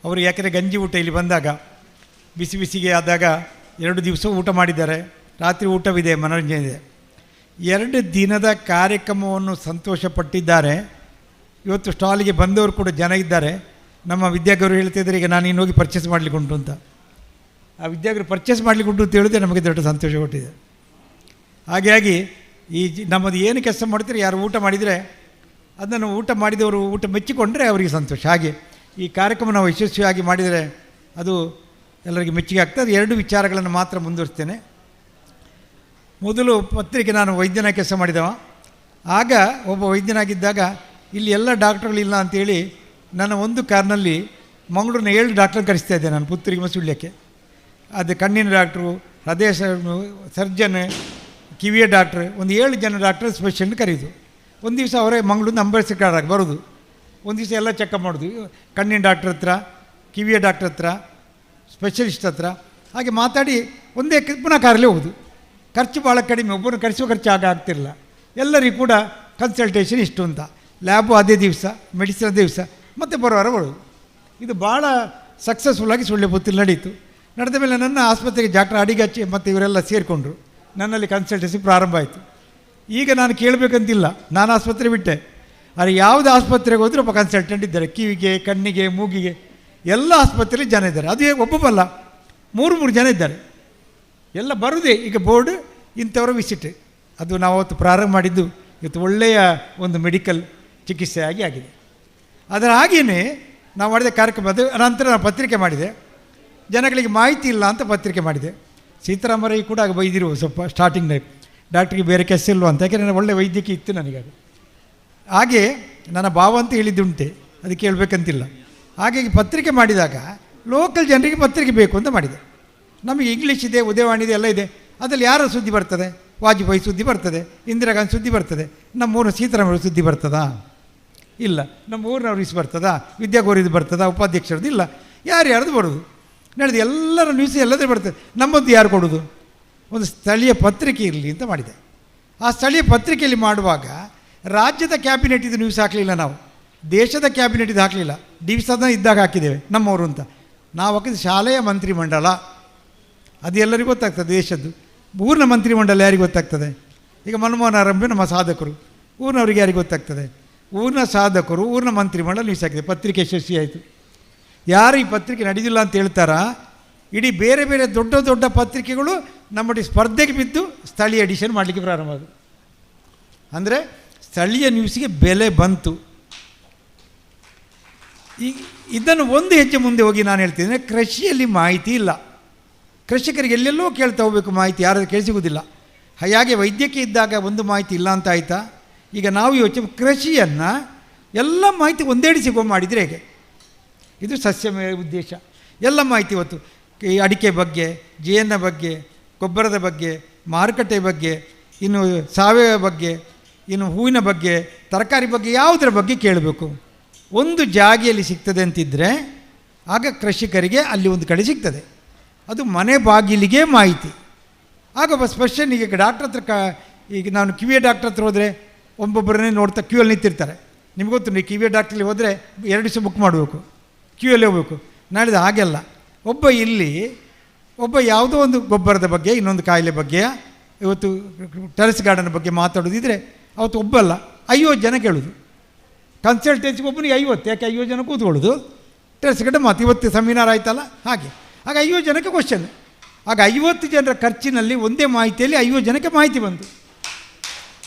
ಅವರು. ಯಾಕೆಂದರೆ ಗಂಜಿ ಊಟ ಇಲ್ಲಿ ಬಂದಾಗ ಬಿಸಿ ಬಿಸಿಗೆ ಆದಾಗ 2 ದಿವಸ ಊಟ ಮಾಡಿದ್ದಾರೆ, ರಾತ್ರಿ ಊಟವಿದೆ, ಮನೋರಂಜನೆ ಇದೆ. 2 ದಿನದ ಕಾರ್ಯಕ್ರಮವನ್ನು ಸಂತೋಷಪಟ್ಟಿದ್ದಾರೆ. ಇವತ್ತು ಸ್ಟಾಲಿಗೆ ಬಂದವರು ಕೂಡ ಜನ ಇದ್ದಾರೆ. ನಮ್ಮ ವಿದ್ಯಾಗರು ಹೇಳ್ತಿದ್ದಾರೆ, ಈಗ ನಾನು ಇನ್ನೋಗಿ ಪರ್ಚೇಸ್ ಮಾಡಲಿಕ್ಕೆ ಉಂಟು ಅಂತ. ಆ ವಿದ್ಯಾಗರು ಪರ್ಚೇಸ್ ಮಾಡಲಿಕ್ಕೆ ಉಂಟು ಅಂತ ಹೇಳಿದ್ರೆ ನಮಗೆ ದೊಡ್ಡ ಸಂತೋಷ ಕೊಟ್ಟಿದೆ. ಹಾಗಾಗಿ ನಮ್ಮದು ಏನು ಕೆಲಸ ಮಾಡ್ತಾರೆ, ಯಾರು ಊಟ ಮಾಡಿದರೆ ಅದನ್ನು ಊಟ ಮಾಡಿದವರು ಊಟ ಮೆಚ್ಚಿಕೊಂಡರೆ ಅವರಿಗೆ ಸಂತೋಷ. ಹಾಗೆ ಈ ಕಾರ್ಯಕ್ರಮ ನಾವು ಯಶಸ್ವಿಯಾಗಿ ಮಾಡಿದರೆ ಅದು ಎಲ್ಲರಿಗೆ ಮೆಚ್ಚುಗೆ ಆಗ್ತದೆ. 2 ವಿಚಾರಗಳನ್ನು ಮಾತ್ರ ಮುಂದುವರಿಸ್ತೇನೆ. ಮೊದಲು ಪತ್ರಿಕೆ, ನಾನು ವೈದ್ಯನ ಕೆಲಸ ಮಾಡಿದವ. ಆಗ ಒಬ್ಬ ವೈದ್ಯನಾಗಿದ್ದಾಗ ಇಲ್ಲಿ ಎಲ್ಲ ಡಾಕ್ಟ್ರುಗಳಿಲ್ಲ ಅಂಥೇಳಿ ನನ್ನ ಒಂದು ಕಾರ್ನಲ್ಲಿ ಮಂಗಳೂರಿನ 7 ಡಾಕ್ಟ್ರನ್ನ ಕರೆಸ್ತಾ ಇದ್ದೆ ನಾನು ಪುತ್ತೂರಿಗೆ ಮಸುಳ್ಯಕ್ಕೆ. ಅದು ಕಣ್ಣಿನ ಡಾಕ್ಟ್ರು, ಹೃದಯ ಸರ್ಜನ್, ಕಿವಿಯ ಡಾಕ್ಟ್ರ್, ಒಂದು 7 ಜನ ಡಾಕ್ಟರ್ ಸ್ಪೆಷಲ್ ಕರೀದು. ಒಂದು ದಿವಸ ಅವರೇ ಮಂಗಳೂರಿನ ಅಂಬೇಡ್ಕರ್ ಬರೋದು. ಒಂದು ದಿವಸ ಎಲ್ಲ ಚೆಕಪ್ ಮಾಡೋದು, ಕಣ್ಣಿನ ಡಾಕ್ಟ್ರ್ ಹತ್ರ, ಕಿವಿಯ ಡಾಕ್ಟ್ರ್ ಹತ್ರ, ಸ್ಪೆಷಲಿಸ್ಟ್ ಹತ್ರ, ಹಾಗೆ ಮಾತಾಡಿ ಒಂದೇ ಪುನಃ ಕಾರಲ್ಲಿ ಹೋಗೋದು. ಖರ್ಚು ಭಾಳ ಕಡಿಮೆ, ಒಬ್ಬರನ್ನು ಕರೆಸುವ ಖರ್ಚು ಆಗ್ತಿರಲಿಲ್ಲ. ಎಲ್ಲರಿಗೂ ಕೂಡ ಕನ್ಸಲ್ಟೇಷನ್ ಇಷ್ಟು ಅಂತ, ಲ್ಯಾಬು ಅದೇ ದಿವಸ, ಮೆಡಿಸಿನ್ ಅದೇ ದಿವಸ, ಮತ್ತು ಬರೋವಾರ ಬರೋದು. ಇದು ಭಾಳ ಸಕ್ಸಸ್ಫುಲ್ಲಾಗಿ ಸುಳ್ಯಪುತ್ತೂರಲ್ಲಿ ನಡೀತು. ನಡೆದ ಮೇಲೆ ನನ್ನ ಆಸ್ಪತ್ರೆಗೆ ಡಾಕ್ಟರ್ ಅಡಿಗಚ್ಚಿ ಮತ್ತು ಇವರೆಲ್ಲ ಸೇರಿಕೊಂಡ್ರು. ನನ್ನಲ್ಲಿ ಕನ್ಸಲ್ಟೆನ್ಸಿ ಪ್ರಾರಂಭ ಆಯಿತು. ಈಗ ನಾನು ಕೇಳಬೇಕಂತಿಲ್ಲ, ನಾನು ಆಸ್ಪತ್ರೆ ಬಿಟ್ಟೆ. ಆದರೆ ಯಾವುದು ಆಸ್ಪತ್ರೆಗೆ ಹೋದರೂ ಒಬ್ಬ ಕನ್ಸಲ್ಟೆಂಟ್ ಇದ್ದಾರೆ, ಕಿವಿಗೆ, ಕಣ್ಣಿಗೆ, ಮೂಗಿಗೆ, ಎಲ್ಲ ಆಸ್ಪತ್ರೆಯಲ್ಲಿ ಜನ ಇದ್ದಾರೆ. ಅದು ಒಬ್ಬೊಬ್ಬಲ್ಲ, 3 ಜನ ಇದ್ದಾರೆ. ಎಲ್ಲ ಬರೋದೇ ಈಗ ಬೋರ್ಡ್ ಇಂಥವರ ವಿಸಿಟ್. ಅದು ನಾವು ಅವತ್ತು ಪ್ರಾರಂಭ ಮಾಡಿದ್ದು ಇವತ್ತು ಒಳ್ಳೆಯ ಒಂದು ಮೆಡಿಕಲ್ ಚಿಕಿತ್ಸೆಯಾಗಿ ಆಗಿದೆ. ಅದರ ಹಾಗೆಯೇ ನಾವು ಮಾಡಿದ ಕಾರ್ಯಕ್ರಮ. ಅದು ನಂತರ ನಾನು ಪತ್ರಿಕೆ ಮಾಡಿದೆ, ಜನಗಳಿಗೆ ಮಾಹಿತಿ ಇಲ್ಲ ಅಂತ ಪತ್ರಿಕೆ ಮಾಡಿದೆ. ಸೀತಾರಾಮರೈ ಕೂಡ ಆಗ ಬೈದಿರು ಸ್ವಲ್ಪ ಸ್ಟಾರ್ಟಿಂಗ್ನಲ್ಲಿ, ಡಾಕ್ಟ್ರಿಗೆ ಬೇರೆ ಕೆಲಸ ಇಲ್ವ ಅಂತ, ಯಾಕೆಂದರೆ ಒಳ್ಳೆ ವೈದ್ಯಕೀಯ ಇತ್ತು ನನಗದು. ಹಾಗೆ ನನ್ನ ಭಾವ ಅಂತ ಹೇಳಿದ್ದುಂಟೆ, ಅದಕ್ಕೆ ಹೇಳ್ಬೇಕಂತಿಲ್ಲ. ಹಾಗಾಗಿ ಪತ್ರಿಕೆ ಮಾಡಿದಾಗ ಲೋಕಲ್ ಜನರಿಗೆ ಪತ್ರಿಕೆ ಬೇಕು ಅಂತ ಮಾಡಿದೆ. ನಮಗೆ ಇಂಗ್ಲೀಷ್ ಇದೆ, ಉದಯವಾಣಿ ಇದೆ, ಎಲ್ಲ ಇದೆ. ಅದರಲ್ಲಿ ಯಾರ ಸುದ್ದಿ ಬರ್ತದೆ? ವಾಜಪೇಯಿ ಸುದ್ದಿ ಬರ್ತದೆ, ಇಂದಿರಾ ಗಾಂಧಿ ಸುದ್ದಿ ಬರ್ತದೆ. ನಮ್ಮೂರಿನ ಸೀತಾರಾಮರ ಸುದ್ದಿ ಬರ್ತದಾ? ಇಲ್ಲ. ನಮ್ಮ ಊರಿನವ್ರು ಇಸ್ ಬರ್ತದಾ? ವಿದ್ಯಾಗೋರಿದು ಬರ್ತದಾ? ಉಪಾಧ್ಯಕ್ಷರದ್ದು ಇಲ್ಲ. ಯಾರ್ಯಾರ್ದು ಬರೋದು ನಡೆದು ಎಲ್ಲರ ನ್ಯೂಸ್ ಎಲ್ಲದೇ ಬರ್ತದೆ. ನಮ್ಮದು ಯಾರು ಕೊಡೋದು? ಒಂದು ಸ್ಥಳೀಯ ಪತ್ರಿಕೆ ಇರಲಿ ಅಂತ ಮಾಡಿದೆ. ಆ ಸ್ಥಳೀಯ ಪತ್ರಿಕೆಯಲ್ಲಿ ಮಾಡುವಾಗ ರಾಜ್ಯದ ಕ್ಯಾಬಿನೆಟ್ ಇದು ನ್ಯೂಸ್ ಹಾಕಲಿಲ್ಲ, ನಾವು ದೇಶದ ಕ್ಯಾಬಿನೆಟ್ ಇದು ಹಾಕಲಿಲ್ಲ, ದಿವಸದ ಇದ್ದಾಗ ಹಾಕಿದ್ದೇವೆ ನಮ್ಮವರು ಅಂತ. ನಾವು ಹಾಕಿದ ಶಾಲೆಯ ಮಂತ್ರಿಮಂಡಲ, ಅದು ಎಲ್ಲರಿಗೂ ಗೊತ್ತಾಗ್ತದೆ. ದೇಶದ್ದು ಊರಿನ ಮಂತ್ರಿಮಂಡಲ ಯಾರಿಗೆ ಗೊತ್ತಾಗ್ತದೆ? ಈಗ ಮನಮೋಹನ್ ಆರಂಭ ನಮ್ಮ ಸಾಧಕರು, ಊರಿನವ್ರಿಗೆ ಯಾರಿಗೆ ಗೊತ್ತಾಗ್ತದೆ? ಊರಿನ ಸಾಧಕರು, ಊರಿನ ಮಂತ್ರಿಮಂಡಲ ನ್ಯೂಸ್ ಹಾಕಿದೆ. ಪತ್ರಿಕೆ ಯಶಸ್ವಿ ಆಯಿತು. ಯಾರು ಈ ಪತ್ರಿಕೆ ನಡೆದಿಲ್ಲ ಅಂತ ಹೇಳ್ತಾರಾ, ಇಡೀ ಬೇರೆ ಬೇರೆ ದೊಡ್ಡ ದೊಡ್ಡ ಪತ್ರಿಕೆಗಳು ನಮ್ಮೊಟ್ಟಿಗೆ ಸ್ಪರ್ಧೆಗೆ ಬಿದ್ದು ಸ್ಥಳೀಯ ಎಡಿಷನ್ ಮಾಡಲಿಕ್ಕೆ ಪ್ರಾರಂಭ ಆದವು. ಅಂದರೆ ಸ್ಥಳೀಯ ನ್ಯೂಸಿಗೆ ಬೆಲೆ ಬಂತು. ಇದನ್ನು ಒಂದು ಹೆಜ್ಜೆ ಮುಂದೆ ಹೋಗಿ ನಾನು ಹೇಳ್ತೀನಿ, ಕೃಷಿಯಲ್ಲಿ ಮಾಹಿತಿ ಇಲ್ಲ. ಕೃಷಿಕರಿಗೆ ಎಲ್ಲೆಲ್ಲೋ ಕೇಳ್ತಾ ಹೋಗಬೇಕು ಮಾಹಿತಿ, ಯಾರಾದ್ರೂ ಕೇಳಿಸಿಗೋದಿಲ್ಲ. ಹಾಗೆ ವೈದ್ಯಕೀಯ ಇದ್ದಾಗ ಒಂದು ಮಾಹಿತಿ ಇಲ್ಲ ಅಂತ ಆಯಿತಾ? ಈಗ ನಾವು ಯೋಚನೆ ಕೃಷಿಯನ್ನು ಎಲ್ಲ ಮಾಹಿತಿ ಒಂದೇಡಿ ಸಿಗೋ ಮಾಡಿದರೆ ಹೇಗೆ? ಇದು ಸಸ್ಯಮಯ ಉದ್ದೇಶ. ಎಲ್ಲ ಮಾಹಿತಿ ಇವತ್ತು ಈ ಅಡಿಕೆ ಬಗ್ಗೆ, ಜೇನಿನ ಬಗ್ಗೆ, ಗೊಬ್ಬರದ ಬಗ್ಗೆ, ಮಾರುಕಟ್ಟೆ ಬಗ್ಗೆ, ಇನ್ನು ಸಾವಯವ ಬಗ್ಗೆ, ಇನ್ನು ಹೂವಿನ ಬಗ್ಗೆ, ತರಕಾರಿ ಬಗ್ಗೆ, ಯಾವುದರ ಬಗ್ಗೆ ಕೇಳಬೇಕು? ಒಂದು ಜಾಗೆಯಲ್ಲಿ ಸಿಗ್ತದೆ ಅಂತಿದ್ದರೆ ಆಗ ಕೃಷಿಕರಿಗೆ ಅಲ್ಲಿ ಒಂದು ಕಡೆ ಸಿಗ್ತದೆ. ಅದು ಮನೆ ಬಾಗಿಲಿಗೆ ಮಾಹಿತಿ. ಆಗ ಸ್ಪೆಷಲ್ ಈಗ ಡಾಕ್ಟ್ರ್ ಹತ್ರ ಈಗ ನಾನು ಕಿವಿಯ ಡಾಕ್ಟ್ರ್ ಹತ್ರ ಹೋದರೆ ಒಬ್ಬೊಬ್ಬರನ್ನೇ ನೋಡ್ತಾ ಕ್ಯೂಯಲ್ಲಿ ನಿಂತಿರ್ತಾರೆ. ನಿಮ್ಗೆ ಗೊತ್ತು, ನೀವು ಕಿವಿಯ ಡಾಕ್ಟ್ರಲ್ಲಿ ಹೋದರೆ 2 ದಿವಸ ಬುಕ್ ಮಾಡಬೇಕು, ಕ್ಯೂಯಲ್ಲಿ ಹೋಗಬೇಕು. ನಾಳಿದ್ದು ಹಾಗೆಲ್ಲ ಒಬ್ಬ ಯಾವುದೋ ಒಂದು ಗೊಬ್ಬರದ ಬಗ್ಗೆ, ಇನ್ನೊಂದು ಕಾಯಿಲೆ ಬಗ್ಗೆ, ಇವತ್ತು ಟೆರೆಸ್ ಗಾರ್ಡನ್ ಬಗ್ಗೆ ಮಾತಾಡೋದಿದ್ರೆ ಅವತ್ತು ಒಬ್ಬಲ್ಲ 50 ಜನ ಕೇಳೋದು. ಕನ್ಸಲ್ಟೆನ್ಸಿಗೆ ಒಬ್ಬನಿಗೆ 50, ಯಾಕೆ 50 ಜನ ಕೂತ್ಕೊಳ್ಳೋದು? ಟೆರೆಸ್ ಗಾರ್ಡನ್ ಮಾತು ಇವತ್ತು ಸೆಮಿನಾರ್ ಆಯ್ತಲ್ಲ ಹಾಗೆ. ಆಗ 50 ಜನಕ್ಕೆ ಕ್ವಶನ್. ಆಗ 50 ಜನರ ಖರ್ಚಿನಲ್ಲಿ ಒಂದೇ ಮಾಹಿತಿಯಲ್ಲಿ 50 ಜನಕ್ಕೆ ಮಾಹಿತಿ ಬಂತು.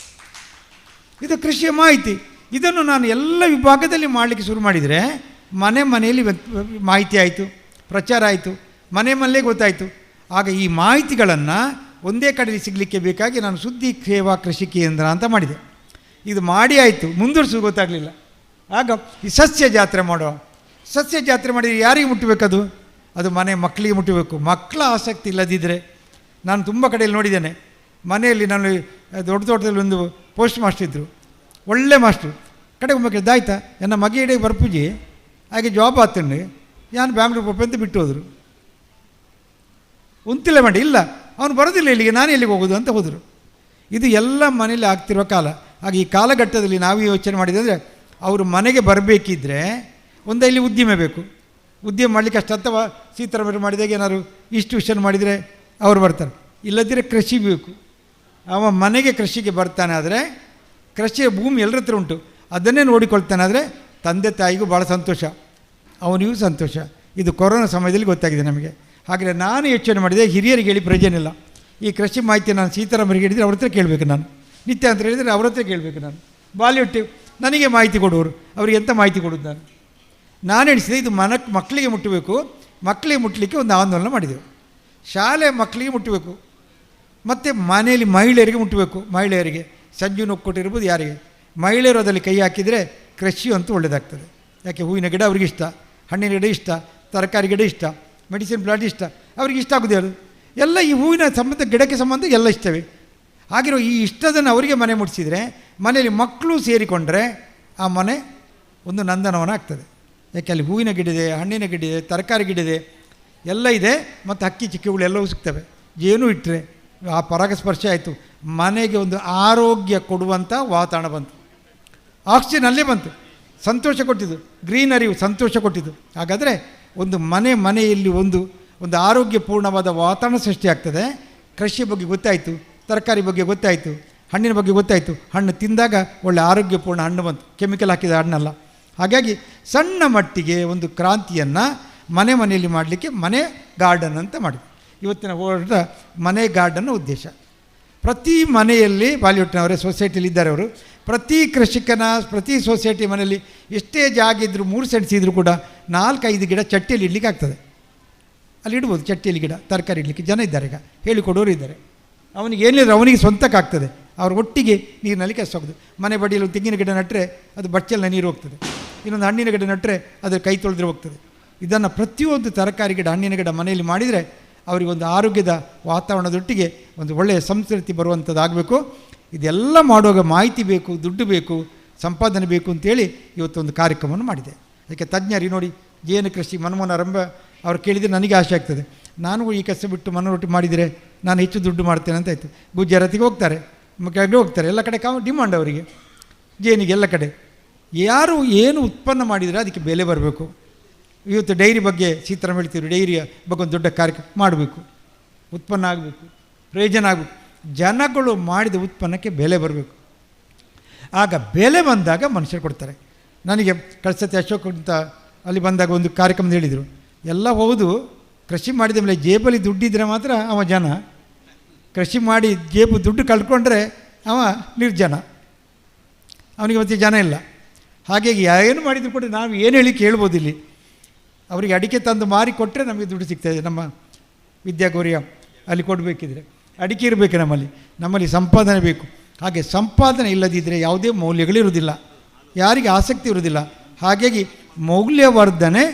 ಇದು ಕೃಷಿಯ ಮಾಹಿತಿ. ಇದನ್ನು ನಾನು ಎಲ್ಲ ವಿಭಾಗದಲ್ಲಿ ಮಾಡಲಿಕ್ಕೆ ಶುರು ಮಾಡಿದರೆ ಮನೆಯಲ್ಲಿ ಮಾಹಿತಿ ಆಯಿತು, ಪ್ರಚಾರ ಆಯಿತು, ಮನೆಯಲ್ಲೇ ಗೊತ್ತಾಯಿತು. ಆಗ ಈ ಮಾಹಿತಿಗಳನ್ನು ಒಂದೇ ಕಡೆ ಸಿಗಲಿಕ್ಕೆ ಬೇಕಾಗಿ ನಾನು ಸುದ್ದಿ ಸೇವಾ ಕೃಷಿ ಕೇಂದ್ರ ಅಂತ ಮಾಡಿದೆ. ಇದು ಮಾಡಿ ಆಯಿತು, ಮುಂದುವರಿಸೋದು ಗೊತ್ತಾಗಲಿಲ್ಲ. ಆಗ ಈ ಸಸ್ಯ ಜಾತ್ರೆ ಮಾಡುವ. ಸಸ್ಯ ಜಾತ್ರೆ ಮಾಡಿದರೆ ಯಾರಿಗೆ ಮುಟ್ಟಬೇಕದು? ಅದು ಮನೆ ಮಕ್ಕಳಿಗೆ ಮುಟ್ಟಬೇಕು. ಮಕ್ಕಳ ಆಸಕ್ತಿ ಇಲ್ಲದಿದ್ದರೆ, ನಾನು ತುಂಬ ಕಡೆಯಲ್ಲಿ ನೋಡಿದ್ದೇನೆ. ಮನೆಯಲ್ಲಿ ನಾನು ದೊಡ್ಡ ತೋಟದಲ್ಲಿ ಒಂದು ಪೋಸ್ಟ್ ಮಾಸ್ಟರ್ ಇದ್ದರು, ಒಳ್ಳೆ ಮಾಸ್ಟ್ರು. ಕಡೆಗೆ ಮಕ್ಕಳು ದಾಯ್ತಾ ನನ್ನ ಮಗೆ ಇಡೀ ಬರ್ಪೂಜಿ ಹಾಗೆ ಜಾಬ್ ಆತಂಡು ನಾನು ಬ್ಯಾಂಗ್ಳೂರು ಪಪ್ಪ ಅಂತ ಬಿಟ್ಟು ಹೋದರು. ಉಂತಿಲ್ಲ ಮಾಡಿ ಇಲ್ಲ, ಅವನು ಬರೋದಿಲ್ಲ ಇಲ್ಲಿಗೆ, ನಾನು ಎಲ್ಲಿಗೆ ಹೋಗೋದು ಅಂತ ಹೋದರು. ಇದು ಎಲ್ಲ ಮನೇಲಿ ಆಗ್ತಿರುವ ಕಾಲ. ಹಾಗೆ ಈ ಕಾಲಘಟ್ಟದಲ್ಲಿ ನಾವು ಯೋಚನೆ ಮಾಡಿದೆ ಅಂದರೆ, ಅವರು ಮನೆಗೆ ಬರಬೇಕಿದ್ರೆ ಇಲ್ಲಿ ಉದ್ಯಮ ಬೇಕು. ಉದ್ಯಮ ಮಾಡಲಿಕ್ಕೆ ಅಷ್ಟು ಅಥವಾ ಸೀತಾರಾಮರು ಮಾಡಿದಾಗ ಏನಾದ್ರು ಇನ್ಸ್ಟಿಟ್ಯೂಷನ್ ಮಾಡಿದರೆ ಅವ್ರು ಬರ್ತಾರೆ. ಇಲ್ಲದಿದ್ದರೆ ಕೃಷಿ ಬೇಕು. ಅವ ಮನೆಗೆ ಕೃಷಿಗೆ ಬರ್ತಾನೆ ಆದರೆ ಕೃಷಿಯ ಭೂಮಿ ಎಲ್ಲರ ಹತ್ರ ಉಂಟು, ಅದನ್ನೇ ನೋಡಿಕೊಳ್ತಾನೆ ಆದರೆ ತಂದೆ ತಾಯಿಗೂ ಭಾಳ ಸಂತೋಷ, ಅವನಿಗೂ ಸಂತೋಷ. ಇದು ಕೊರೋನಾ ಸಮಯದಲ್ಲಿ ಗೊತ್ತಾಗಿದೆ ನಮಗೆ. ಹಾಗೆ ನಾನು ಯೋಚನೆ ಮಾಡಿದೆ, ಹಿರಿಯರಿಗೆ ಹೇಳಿ ಪ್ರಯೋಜನ ಇಲ್ಲ. ಈ ಕೃಷಿ ಮಾಹಿತಿ ನಾನು ಸೀತಾರಾಮರಿಗೆ ಹೇಳಿದರೆ ಅವ್ರ ಹತ್ರ ಕೇಳಬೇಕು, ನಾನು ನಿತ್ಯ ಅಂತ ಹೇಳಿದರೆ ಅವ್ರ ಹತ್ರ ಕೇಳಬೇಕು. ನಾನು ಬಾಲಿವುಡ್ ನನಗೆ ಮಾಹಿತಿ ಕೊಡುವರು, ಅವ್ರಿಗೆ ಎಂಥ ಮಾಹಿತಿ ಕೊಡೋದು? ನಾನು ಎಣಿಸಿದೆ ಇದು ಮಕ್ಕಳಿಗೆ ಮುಟ್ಟಬೇಕು. ಮಕ್ಕಳಿಗೆ ಮುಟ್ಟಲಿಕ್ಕೆ ಒಂದು ಆಂದೋಲನ ಮಾಡಿದೆವು. ಶಾಲೆ ಮಕ್ಕಳಿಗೆ ಮುಟ್ಟಬೇಕು, ಮತ್ತು ಮನೆಯಲ್ಲಿ ಮಹಿಳೆಯರಿಗೆ ಮುಟ್ಟಬೇಕು. ಮಹಿಳೆಯರಿಗೆ ಸಂಜು ಒಕ್ಕೊಟ್ಟಿರ್ಬೋದು, ಯಾರಿಗೆ ಮಹಿಳೆಯರು ಅದರಲ್ಲಿ ಕೈ ಹಾಕಿದರೆ ಕೃಷಿ ಅಂತೂ ಒಳ್ಳೆಯದಾಗ್ತದೆ. ಯಾಕೆ ಹೂವಿನ ಗಿಡ ಅವ್ರಿಗೆ ಇಷ್ಟ, ಹಣ್ಣಿನ ಗಿಡ ಇಷ್ಟ, ತರಕಾರಿ ಗಿಡ ಇಷ್ಟ, ಮೆಡಿಸಿನ್ ಪ್ಲಾಂಟ್ ಇಷ್ಟ, ಅವ್ರಿಗೆ ಇಷ್ಟ ಆಗೋದು ಹೇಳು ಎಲ್ಲ ಈ ಹೂವಿನ ಸಂಬಂಧ ಗಿಡಕ್ಕೆ ಸಂಬಂಧ ಎಲ್ಲ ಇಷ್ಟವೇ. ಆಗಿರೋ ಈ ಇಷ್ಟದನ್ನು ಅವರಿಗೆ ಮನೆ ಮುಟ್ಟಿಸಿದರೆ, ಮನೆಯಲ್ಲಿ ಮಕ್ಕಳು ಸೇರಿಕೊಂಡ್ರೆ ಆ ಮನೆ ಒಂದು ನಂದನವನ ಆಗ್ತದೆ. ಯಾಕೆ ಅಲ್ಲಿ ಹೂವಿನ ಗಿಡ ಇದೆ, ಹಣ್ಣಿನ ಗಿಡ ಇದೆ, ತರಕಾರಿ ಗಿಡ ಇದೆ, ಎಲ್ಲ ಇದೆ, ಮತ್ತು ಹಕ್ಕಿ ಚಿಕ್ಕಿಗಳು ಎಲ್ಲವೂ ಸಿಗ್ತವೆ. ಜೇನು ಇಟ್ಟರೆ ಆ ಪರಾಗಸ್ಪರ್ಶ ಆಯಿತು, ಮನೆಗೆ ಒಂದು ಆರೋಗ್ಯ ಕೊಡುವಂಥ ವಾತಾವರಣ ಬಂತು. ಆಕ್ಸಿಜನ್ ಅಲ್ಲೇ ಬಂತು, ಸಂತೋಷ ಕೊಟ್ಟಿದ್ದು, ಗ್ರೀನರಿ ಸಂತೋಷ ಕೊಟ್ಟಿದ್ದು. ಹಾಗಾದರೆ ಒಂದು ಮನೆಯಲ್ಲಿ ಒಂದು ಆರೋಗ್ಯಪೂರ್ಣವಾದ ವಾತಾವರಣ ಸೃಷ್ಟಿಯಾಗ್ತದೆ. ಕೃಷಿ ಬಗ್ಗೆ ಗೊತ್ತಾಯಿತು, ತರಕಾರಿ ಬಗ್ಗೆ ಗೊತ್ತಾಯಿತು, ಹಣ್ಣಿನ ಬಗ್ಗೆ ಗೊತ್ತಾಯಿತು. ಹಣ್ಣು ತಿಂದಾಗ ಒಳ್ಳೆ ಆರೋಗ್ಯಪೂರ್ಣ ಹಣ್ಣು ಬಂತು, ಕೆಮಿಕಲ್ ಹಾಕಿದ ಹಣ್ಣಲ್ಲ. ಹಾಗಾಗಿ ಸಣ್ಣ ಮಟ್ಟಿಗೆ ಒಂದು ಕ್ರಾಂತಿಯನ್ನು ಮನೆಯಲ್ಲಿ ಮಾಡಲಿಕ್ಕೆ ಮನೆ ಗಾರ್ಡನ್ ಅಂತ ಮಾಡಿದೆ. ಇವತ್ತಿನ ಹೊರಟ ಮನೆ ಗಾರ್ಡನ್ನ ಉದ್ದೇಶ, ಪ್ರತಿ ಮನೆಯಲ್ಲಿ ಬಾಲಿವುಡ್ನವರೇ ಸೊಸೈಟಿಲಿ ಇದ್ದಾರೆ ಅವರು, ಪ್ರತಿ ಕೃಷಿಕನ ಪ್ರತಿ ಸೊಸೈಟಿ ಮನೆಯಲ್ಲಿ ಎಷ್ಟೇ ಜಾಗ ಇದ್ದರೂ 3 ಸೆಂಟ್ಸ್ ಇದ್ದರೂ ಕೂಡ 4-5 ಗಿಡ ಚಟ್ಟಿಯಲ್ಲಿ ಇಡಲಿಕ್ಕೆ ಆಗ್ತದೆ. ಅಲ್ಲಿ ಇಡ್ಬೋದು ಚಟ್ಟಿಯಲ್ಲಿ ಗಿಡ, ತರಕಾರಿ ಇಡಲಿಕ್ಕೆ ಜನ ಇದ್ದಾರೆ, ಈಗ ಹೇಳಿಕೊಡೋರು ಇದ್ದಾರೆ. ಅವನಿಗೆ ಏನಿಲ್ಲ, ಅವನಿಗೆ ಸ್ವಂತಕ್ಕಾಗ್ತದೆ. ಅವ್ರ ಒಟ್ಟಿಗೆ ನೀರಿನಲ್ಲಿ ಕೆಲಸ ಹೋಗೋದು. ಮನೆ ಬಡಿಯಲ್ಲಿ ಒಂದು ತೆಂಗಿನ ಗಿಡ ನೆಟ್ಟರೆ ಅದು ಬಚ್ಚಲಿನ ನೀರು ಹೋಗ್ತದೆ, ಇನ್ನೊಂದು ಹಣ್ಣಿನ ಗಿಡ ನೆಟ್ಟರೆ ಅದರ ಕೈ ತೊಳೆದ್ರೆ ಹೋಗ್ತದೆ. ಇದನ್ನು ಪ್ರತಿಯೊಂದು ತರಕಾರಿ ಗಿಡ, ಹಣ್ಣಿನ ಗಿಡ ಮನೆಯಲ್ಲಿ ಮಾಡಿದರೆ ಅವರಿಗೊಂದು ಆರೋಗ್ಯದ ವಾತಾವರಣದೊಟ್ಟಿಗೆ ಒಂದು ಒಳ್ಳೆಯ ಸಂಸ್ಕೃತಿ ಬರುವಂಥದ್ದಾಗಬೇಕು. ಇದೆಲ್ಲ ಮಾಡುವಾಗ ಮಾಹಿತಿ ಬೇಕು, ದುಡ್ಡು ಬೇಕು, ಸಂಪಾದನೆ ಬೇಕು ಅಂತೇಳಿ ಇವತ್ತೊಂದು ಕಾರ್ಯಕ್ರಮವನ್ನು ಮಾಡಿದೆ. ಅದಕ್ಕೆ ತಜ್ಞರಿ ನೋಡಿ, ಜೇನು ಕೃಷಿ ಮನಮೋಹನ ರಂಭ ಅವ್ರು ಕೇಳಿದರೆ ನನಗೆ ಆಸೆ ಆಗ್ತದೆ. ನಾನು ಈ ಕೆಲಸ ಬಿಟ್ಟು ಮನರೊಟ್ಟಿ ಮಾಡಿದರೆ ನಾನು ಹೆಚ್ಚು ದುಡ್ಡು ಮಾಡ್ತೇನೆ ಅಂತಾಯಿತು. ಗುಜರಾತಿಗೆ ಹೋಗ್ತಾರೆ, ಕೆಳಗಡೆ ಹೋಗ್ತಾರೆ, ಎಲ್ಲ ಕಡೆ ಡಿಮಾಂಡ್ ಅವರಿಗೆ ಜೇನಿಗೆ. ಎಲ್ಲ ಕಡೆ ಯಾರು ಏನು ಉತ್ಪನ್ನ ಮಾಡಿದರೆ ಅದಕ್ಕೆ ಬೆಲೆ ಬರಬೇಕು. ಇವತ್ತು ಡೈರಿ ಬಗ್ಗೆ ಸೀತಾರಾಮ್ ಹೇಳ್ತೀವಿ, ಡೈರಿಯ ಬಗ್ಗೆ ಒಂದು ದೊಡ್ಡ ಕಾರ್ಯಕ್ರಮ ಮಾಡಬೇಕು, ಉತ್ಪನ್ನ ಆಗಬೇಕು, ಪ್ರಯೋಜನ ಆಗಬೇಕು. ಜನಗಳು ಮಾಡಿದ ಉತ್ಪನ್ನಕ್ಕೆ ಬೆಲೆ ಬರಬೇಕು. ಆಗ ಬೆಲೆ ಬಂದಾಗ ಮನುಷ್ಯರು ಕೊಡ್ತಾರೆ. ನನಗೆ ಕಳ್ಸತಿ ಅಶೋಕ್ ಅಂತ ಅಲ್ಲಿ ಬಂದಾಗ ಒಂದು ಕಾರ್ಯಕ್ರಮ ಹೇಳಿದರು, ಎಲ್ಲ ಹೌದು, ಕೃಷಿ ಮಾಡಿದ ಮೇಲೆ ಜೇಬಲ್ಲಿ ದುಡ್ಡಿದ್ರೆ ಮಾತ್ರ ಅವ ಜನ, ಕೃಷಿ ಮಾಡಿ ಜೇಬು ದುಡ್ಡು ಕಳ್ಕೊಂಡ್ರೆ ಅವ ನಿರ್ಜನ, ಅವನಿಗೆ ಮತ್ತೆ ಜನ ಇಲ್ಲ. ಹಾಗಾಗಿ ಏನು ಮಾಡಿದ್ರು ಕೂಡ ನಾವು ಏನು ಹೇಳಿ ಕೇಳ್ಬೋದು. ಇಲ್ಲಿ ಅವರಿಗೆ ಅಡಿಕೆ ತಂದು ಮಾರಿ ಕೊಟ್ಟರೆ ನಮಗೆ ದುಡ್ಡು ಸಿಗ್ತಾಯಿದೆ. ನಮ್ಮ ವಿದ್ಯಾಗೌರಿಯ ಅಲ್ಲಿ ಕೊಡಬೇಕಿದ್ರೆ ಅಡಿಕೆ ಇರಬೇಕು, ನಮ್ಮಲ್ಲಿ ಸಂಪಾದನೆ ಬೇಕು. ಹಾಗೆ ಸಂಪಾದನೆ ಇಲ್ಲದಿದ್ದರೆ ಯಾವುದೇ ಮೌಲ್ಯಗಳಿರುವುದಿಲ್ಲ, ಯಾರಿಗೆ ಆಸಕ್ತಿ ಇರುವುದಿಲ್ಲ. ಹಾಗಾಗಿ ಮೌಲ್ಯವರ್ಧನೆ,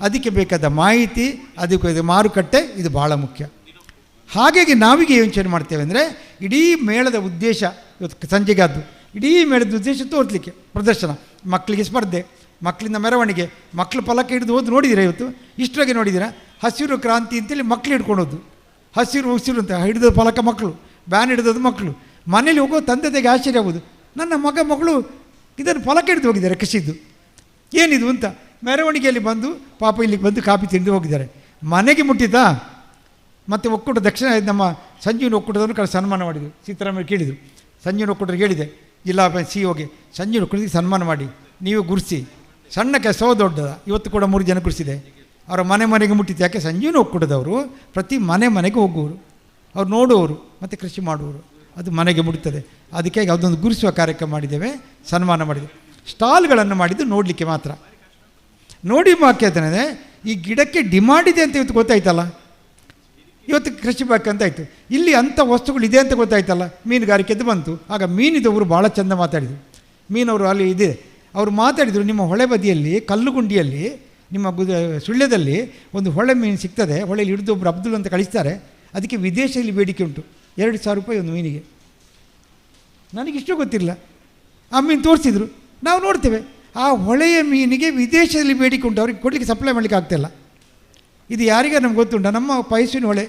ಅದಕ್ಕೆ ಬೇಕಾದ ಮಾಹಿತಿ, ಅದಕ್ಕೆ ಮಾರುಕಟ್ಟೆ, ಇದು ಭಾಳ ಮುಖ್ಯ. ಹಾಗಾಗಿ ನಾವೀಗ ಯೋಚನೆ ಮಾಡ್ತೇವೆ ಅಂದರೆ, ಇಡೀ ಮೇಳದ ಉದ್ದೇಶ ಇವತ್ತು ಸಂಜೆಗಾದ್ದು, ಇಡೀ ಮೇಳದ ಉದ್ದೇಶ ತೋರಿಸಲಿಕ್ಕೆ ಪ್ರದರ್ಶನ, ಮಕ್ಕಳಿಗೆ ಸ್ಪರ್ಧೆ, ಮಕ್ಕಳಿಂದ ಮೆರವಣಿಗೆ, ಮಕ್ಕಳು ಫಲಕ ಹಿಡಿದು ಹೋದು ನೋಡಿದ್ದೀರಾ? ಇವತ್ತು ಇಷ್ಟರಾಗೆ ನೋಡಿದ್ದೀರಾ? ಹಸಿರು ಕ್ರಾಂತಿ ಅಂತೇಳಿ ಮಕ್ಕಳು ಹಿಡ್ಕೊಳೋದು, ಹಸಿರು ಉಸಿರು ಅಂತ ಹಿಡಿದ ಫಲಕ ಮಕ್ಕಳು, ಬ್ಯಾನ್ ಹಿಡಿದದ್ದು ಮಕ್ಕಳು. ಮನೇಲಿ ಹೋಗೋ ತಂದೆ ತಾಯಿಗೆ ಆಶ್ಚರ್ಯ ಆಗೋದು, ನನ್ನ ಮಗಳು ಇದನ್ನು ಫಲಕ ಹಿಡಿದು ಹೋಗಿದ್ದಾರೆ ಕೃಷಿದ್ದು, ಏನಿದು ಅಂತ. ಮೆರವಣಿಗೆಯಲ್ಲಿ ಬಂದು ಪಾಪ ಇಲ್ಲಿಗೆ ಬಂದು ಕಾಫಿ ತಿಂದು ಹೋಗಿದ್ದಾರೆ. ಮನೆಗೆ ಮುಟ್ಟಿತಾ? ಮತ್ತು ಒಕ್ಕೂಟ ದಕ್ಷಿಣ ನಮ್ಮ ಸಂಜೀವನ ಒಕ್ಕೂಟದವರು ಸನ್ಮಾನ ಮಾಡಿದರು. ಸೀತಾರಾಮಯ್ಯ ಕೇಳಿದರು, ಸಂಜೀವನ ಒಕ್ಕೂಟರಿಗೆ ಹೇಳಿದೆ, ಜಿಲ್ಲಾ ಸಿ.ಒಗೆ, ಸಂಜೀವನ ಒಕ್ಕೂಟಕ್ಕೆ ಸನ್ಮಾನ ಮಾಡಿ, ನೀವು ಗುರುಸಿ, ಸಣ್ಣ ಕೆಲಸ ದೊಡ್ಡದ. ಇವತ್ತು ಕೂಡ 3 ಜನ ಗುರುಸಿದೆ. ಅವರ ಮನೆಗೆ ಮುಟ್ಟಿತ್ತು. ಯಾಕೆ? ಸಂಜೀವನ ಒಕ್ಕೂಟದವರು ಪ್ರತಿ ಮನೆಗೆ ಹೋಗುವವರು, ಅವ್ರು ನೋಡುವವರು ಮತ್ತು ಕೃಷಿ ಮಾಡುವವರು, ಅದು ಮನೆಗೆ ಮುಡುತ್ತದೆ. ಅದಕ್ಕೆ ಅದೊಂದು ಗುರುಸುವ ಕಾರ್ಯಕ್ರಮ ಮಾಡಿದ್ದೇವೆ, ಸನ್ಮಾನ ಮಾಡಿದ್ದೇವೆ. ಸ್ಟಾಲ್ಗಳನ್ನು ಮಾಡಿದ್ದು ನೋಡಲಿಕ್ಕೆ ಮಾತ್ರ. ನೋಡಿ ಮಾಕ್ಯಾತನೇ ಈ ಗಿಡಕ್ಕೆ ಡಿಮಾಂಡ್ ಇದೆ ಅಂತ ಇವತ್ತು ಗೊತ್ತಾಯ್ತಲ್ಲ. ಇವತ್ತು ಕೃಷಿ ಬೇಕಂತಾಯಿತು, ಇಲ್ಲಿ ಅಂಥ ವಸ್ತುಗಳಿದೆ ಅಂತ ಗೊತ್ತಾಯ್ತಲ್ಲ. ಮೀನುಗಾರಿಕೆದ್ದು ಬಂತು. ಆಗ ಮೀನಿದವರು ಭಾಳ ಚೆಂದ ಮಾತಾಡಿದರು. ಮೀನವರು ಅಲ್ಲಿ ಇದೆ, ಅವರು ಮಾತಾಡಿದರು, ನಿಮ್ಮ ಹೊಳೆ ಬದಿಯಲ್ಲಿ ಕಲ್ಲುಗುಂಡಿಯಲ್ಲಿ ನಿಮ್ಮ ಸುಳ್ಯದಲ್ಲಿ ಒಂದು ಹೊಳೆ ಮೀನು ಸಿಗ್ತದೆ, ಹೊಳೆಯಲ್ಲಿ ಹಿಡಿದು ಒಬ್ಬರು ಅಬ್ದುಲ್ ಅಂತ ಕಳಿಸ್ತಾರೆ, ಅದಕ್ಕೆ ವಿದೇಶದಲ್ಲಿ ಬೇಡಿಕೆ ಉಂಟು, 2,000 ರೂಪಾಯಿ ಒಂದು ಮೀನಿಗೆ. ನನಗಿಷ್ಟು ಗೊತ್ತಿಲ್ಲ. ಆ ಮೀನು ತೋರಿಸಿದ್ರು, ನಾವು ನೋಡ್ತೇವೆ. ಆ ಹೊಳೆಯ ಮೀನಿಗೆ ವಿದೇಶದಲ್ಲಿ ಬೇಡಿಕೆ ಉಂಟು, ಅವ್ರಿಗೆ ಕೊಡಲಿಕ್ಕೆ ಸಪ್ಲೈ ಮಾಡಲಿಕ್ಕೆ ಆಗ್ತಾಯಿಲ್ಲ. ಇದು ಯಾರಿಗೆ ನಮ್ಗೆ ಗೊತ್ತುಂಟ? ನಮ್ಮ ಪೈಸಿನ ಹೊಳೆ,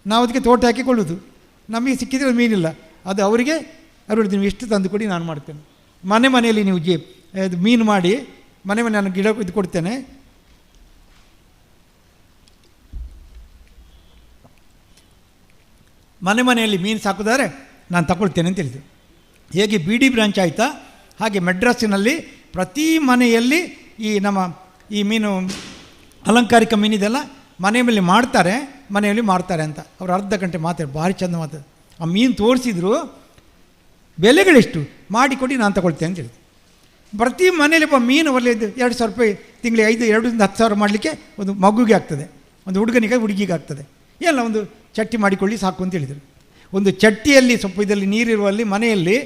ನಾವು ಅದಕ್ಕೆ ತೋಟ ಹಾಕಿಕೊಳ್ಳೋದು, ನಮಗೆ ಸಿಕ್ಕಿದ್ರೆ ಮೀನಿಲ್ಲ, ಅದು ಅವರಿಗೆ ನೀವು ಎಷ್ಟು ತಂದು ಕೊಡಿ, ನಾನು ಮಾಡ್ತೇನೆ. ಮನೆಯಲ್ಲಿ ನೀವು ಅದು ಮೀನು ಮಾಡಿ ಮನೆ ನಾನು ಗಿಡ ಇದು ಕೊಡ್ತೇನೆ. ಮನೆಯಲ್ಲಿ ಮೀನು ಸಾಕೋದಾದ್ರೆ ನಾನು ತಗೊಳ್ತೇನೆ ಅಂತ ಹೇಳಿದರು. ಹೇಗೆ ಬಿ ಡಿ ಬ್ರಾಂಚ್ ಆಯಿತಾ ಹಾಗೆ ಮೆಡ್ರಾಸಿನಲ್ಲಿ ಪ್ರತಿ ಮನೆಯಲ್ಲಿ ಈ ಮೀನು ಅಲಂಕಾರಿಕ ಮೀನಿದೆಲ್ಲ ಮನೆಯಲ್ಲಿ ಮಾಡ್ತಾರೆ ಅಂತ ಅವ್ರು ಅರ್ಧ ಗಂಟೆ ಭಾರಿ ಚಂದ ಮಾತಾಡಿ ಆ ಮೀನು ತೋರಿಸಿದ್ರು. ಬೆಲೆಗಳೆಷ್ಟು ಮಾಡಿಕೊಡಿ ನಾನು ತಗೊಳ್ತೇನೆ ಅಂತ ಹೇಳಿದೆ. ಪ್ರತಿ ಮನೇಲಿ ಮೀನು ಒಳ್ಳೆಯದು 2,000 ರೂಪಾಯಿ ತಿಂಗಳಿಗೆ 2,000 10,000 ಮಾಡಲಿಕ್ಕೆ ಒಂದು ಮಗುಗೆ ಆಗ್ತದೆ, ಒಂದು ಹುಡುಗಿಗೆ ಆಗ್ತದೆ. ಎಲ್ಲ ಒಂದು ಚಟ್ಟಿ ಮಾಡಿಕೊಳ್ಳಿ ಸಾಕು ಅಂತ ಹೇಳಿದರು. ಒಂದು ಚಟ್ಟಿಯಲ್ಲಿ ಸ್ವಲ್ಪ ಇದರಲ್ಲಿ ನೀರಿರುವಲ್ಲಿ ಮನೆಯಲ್ಲಿ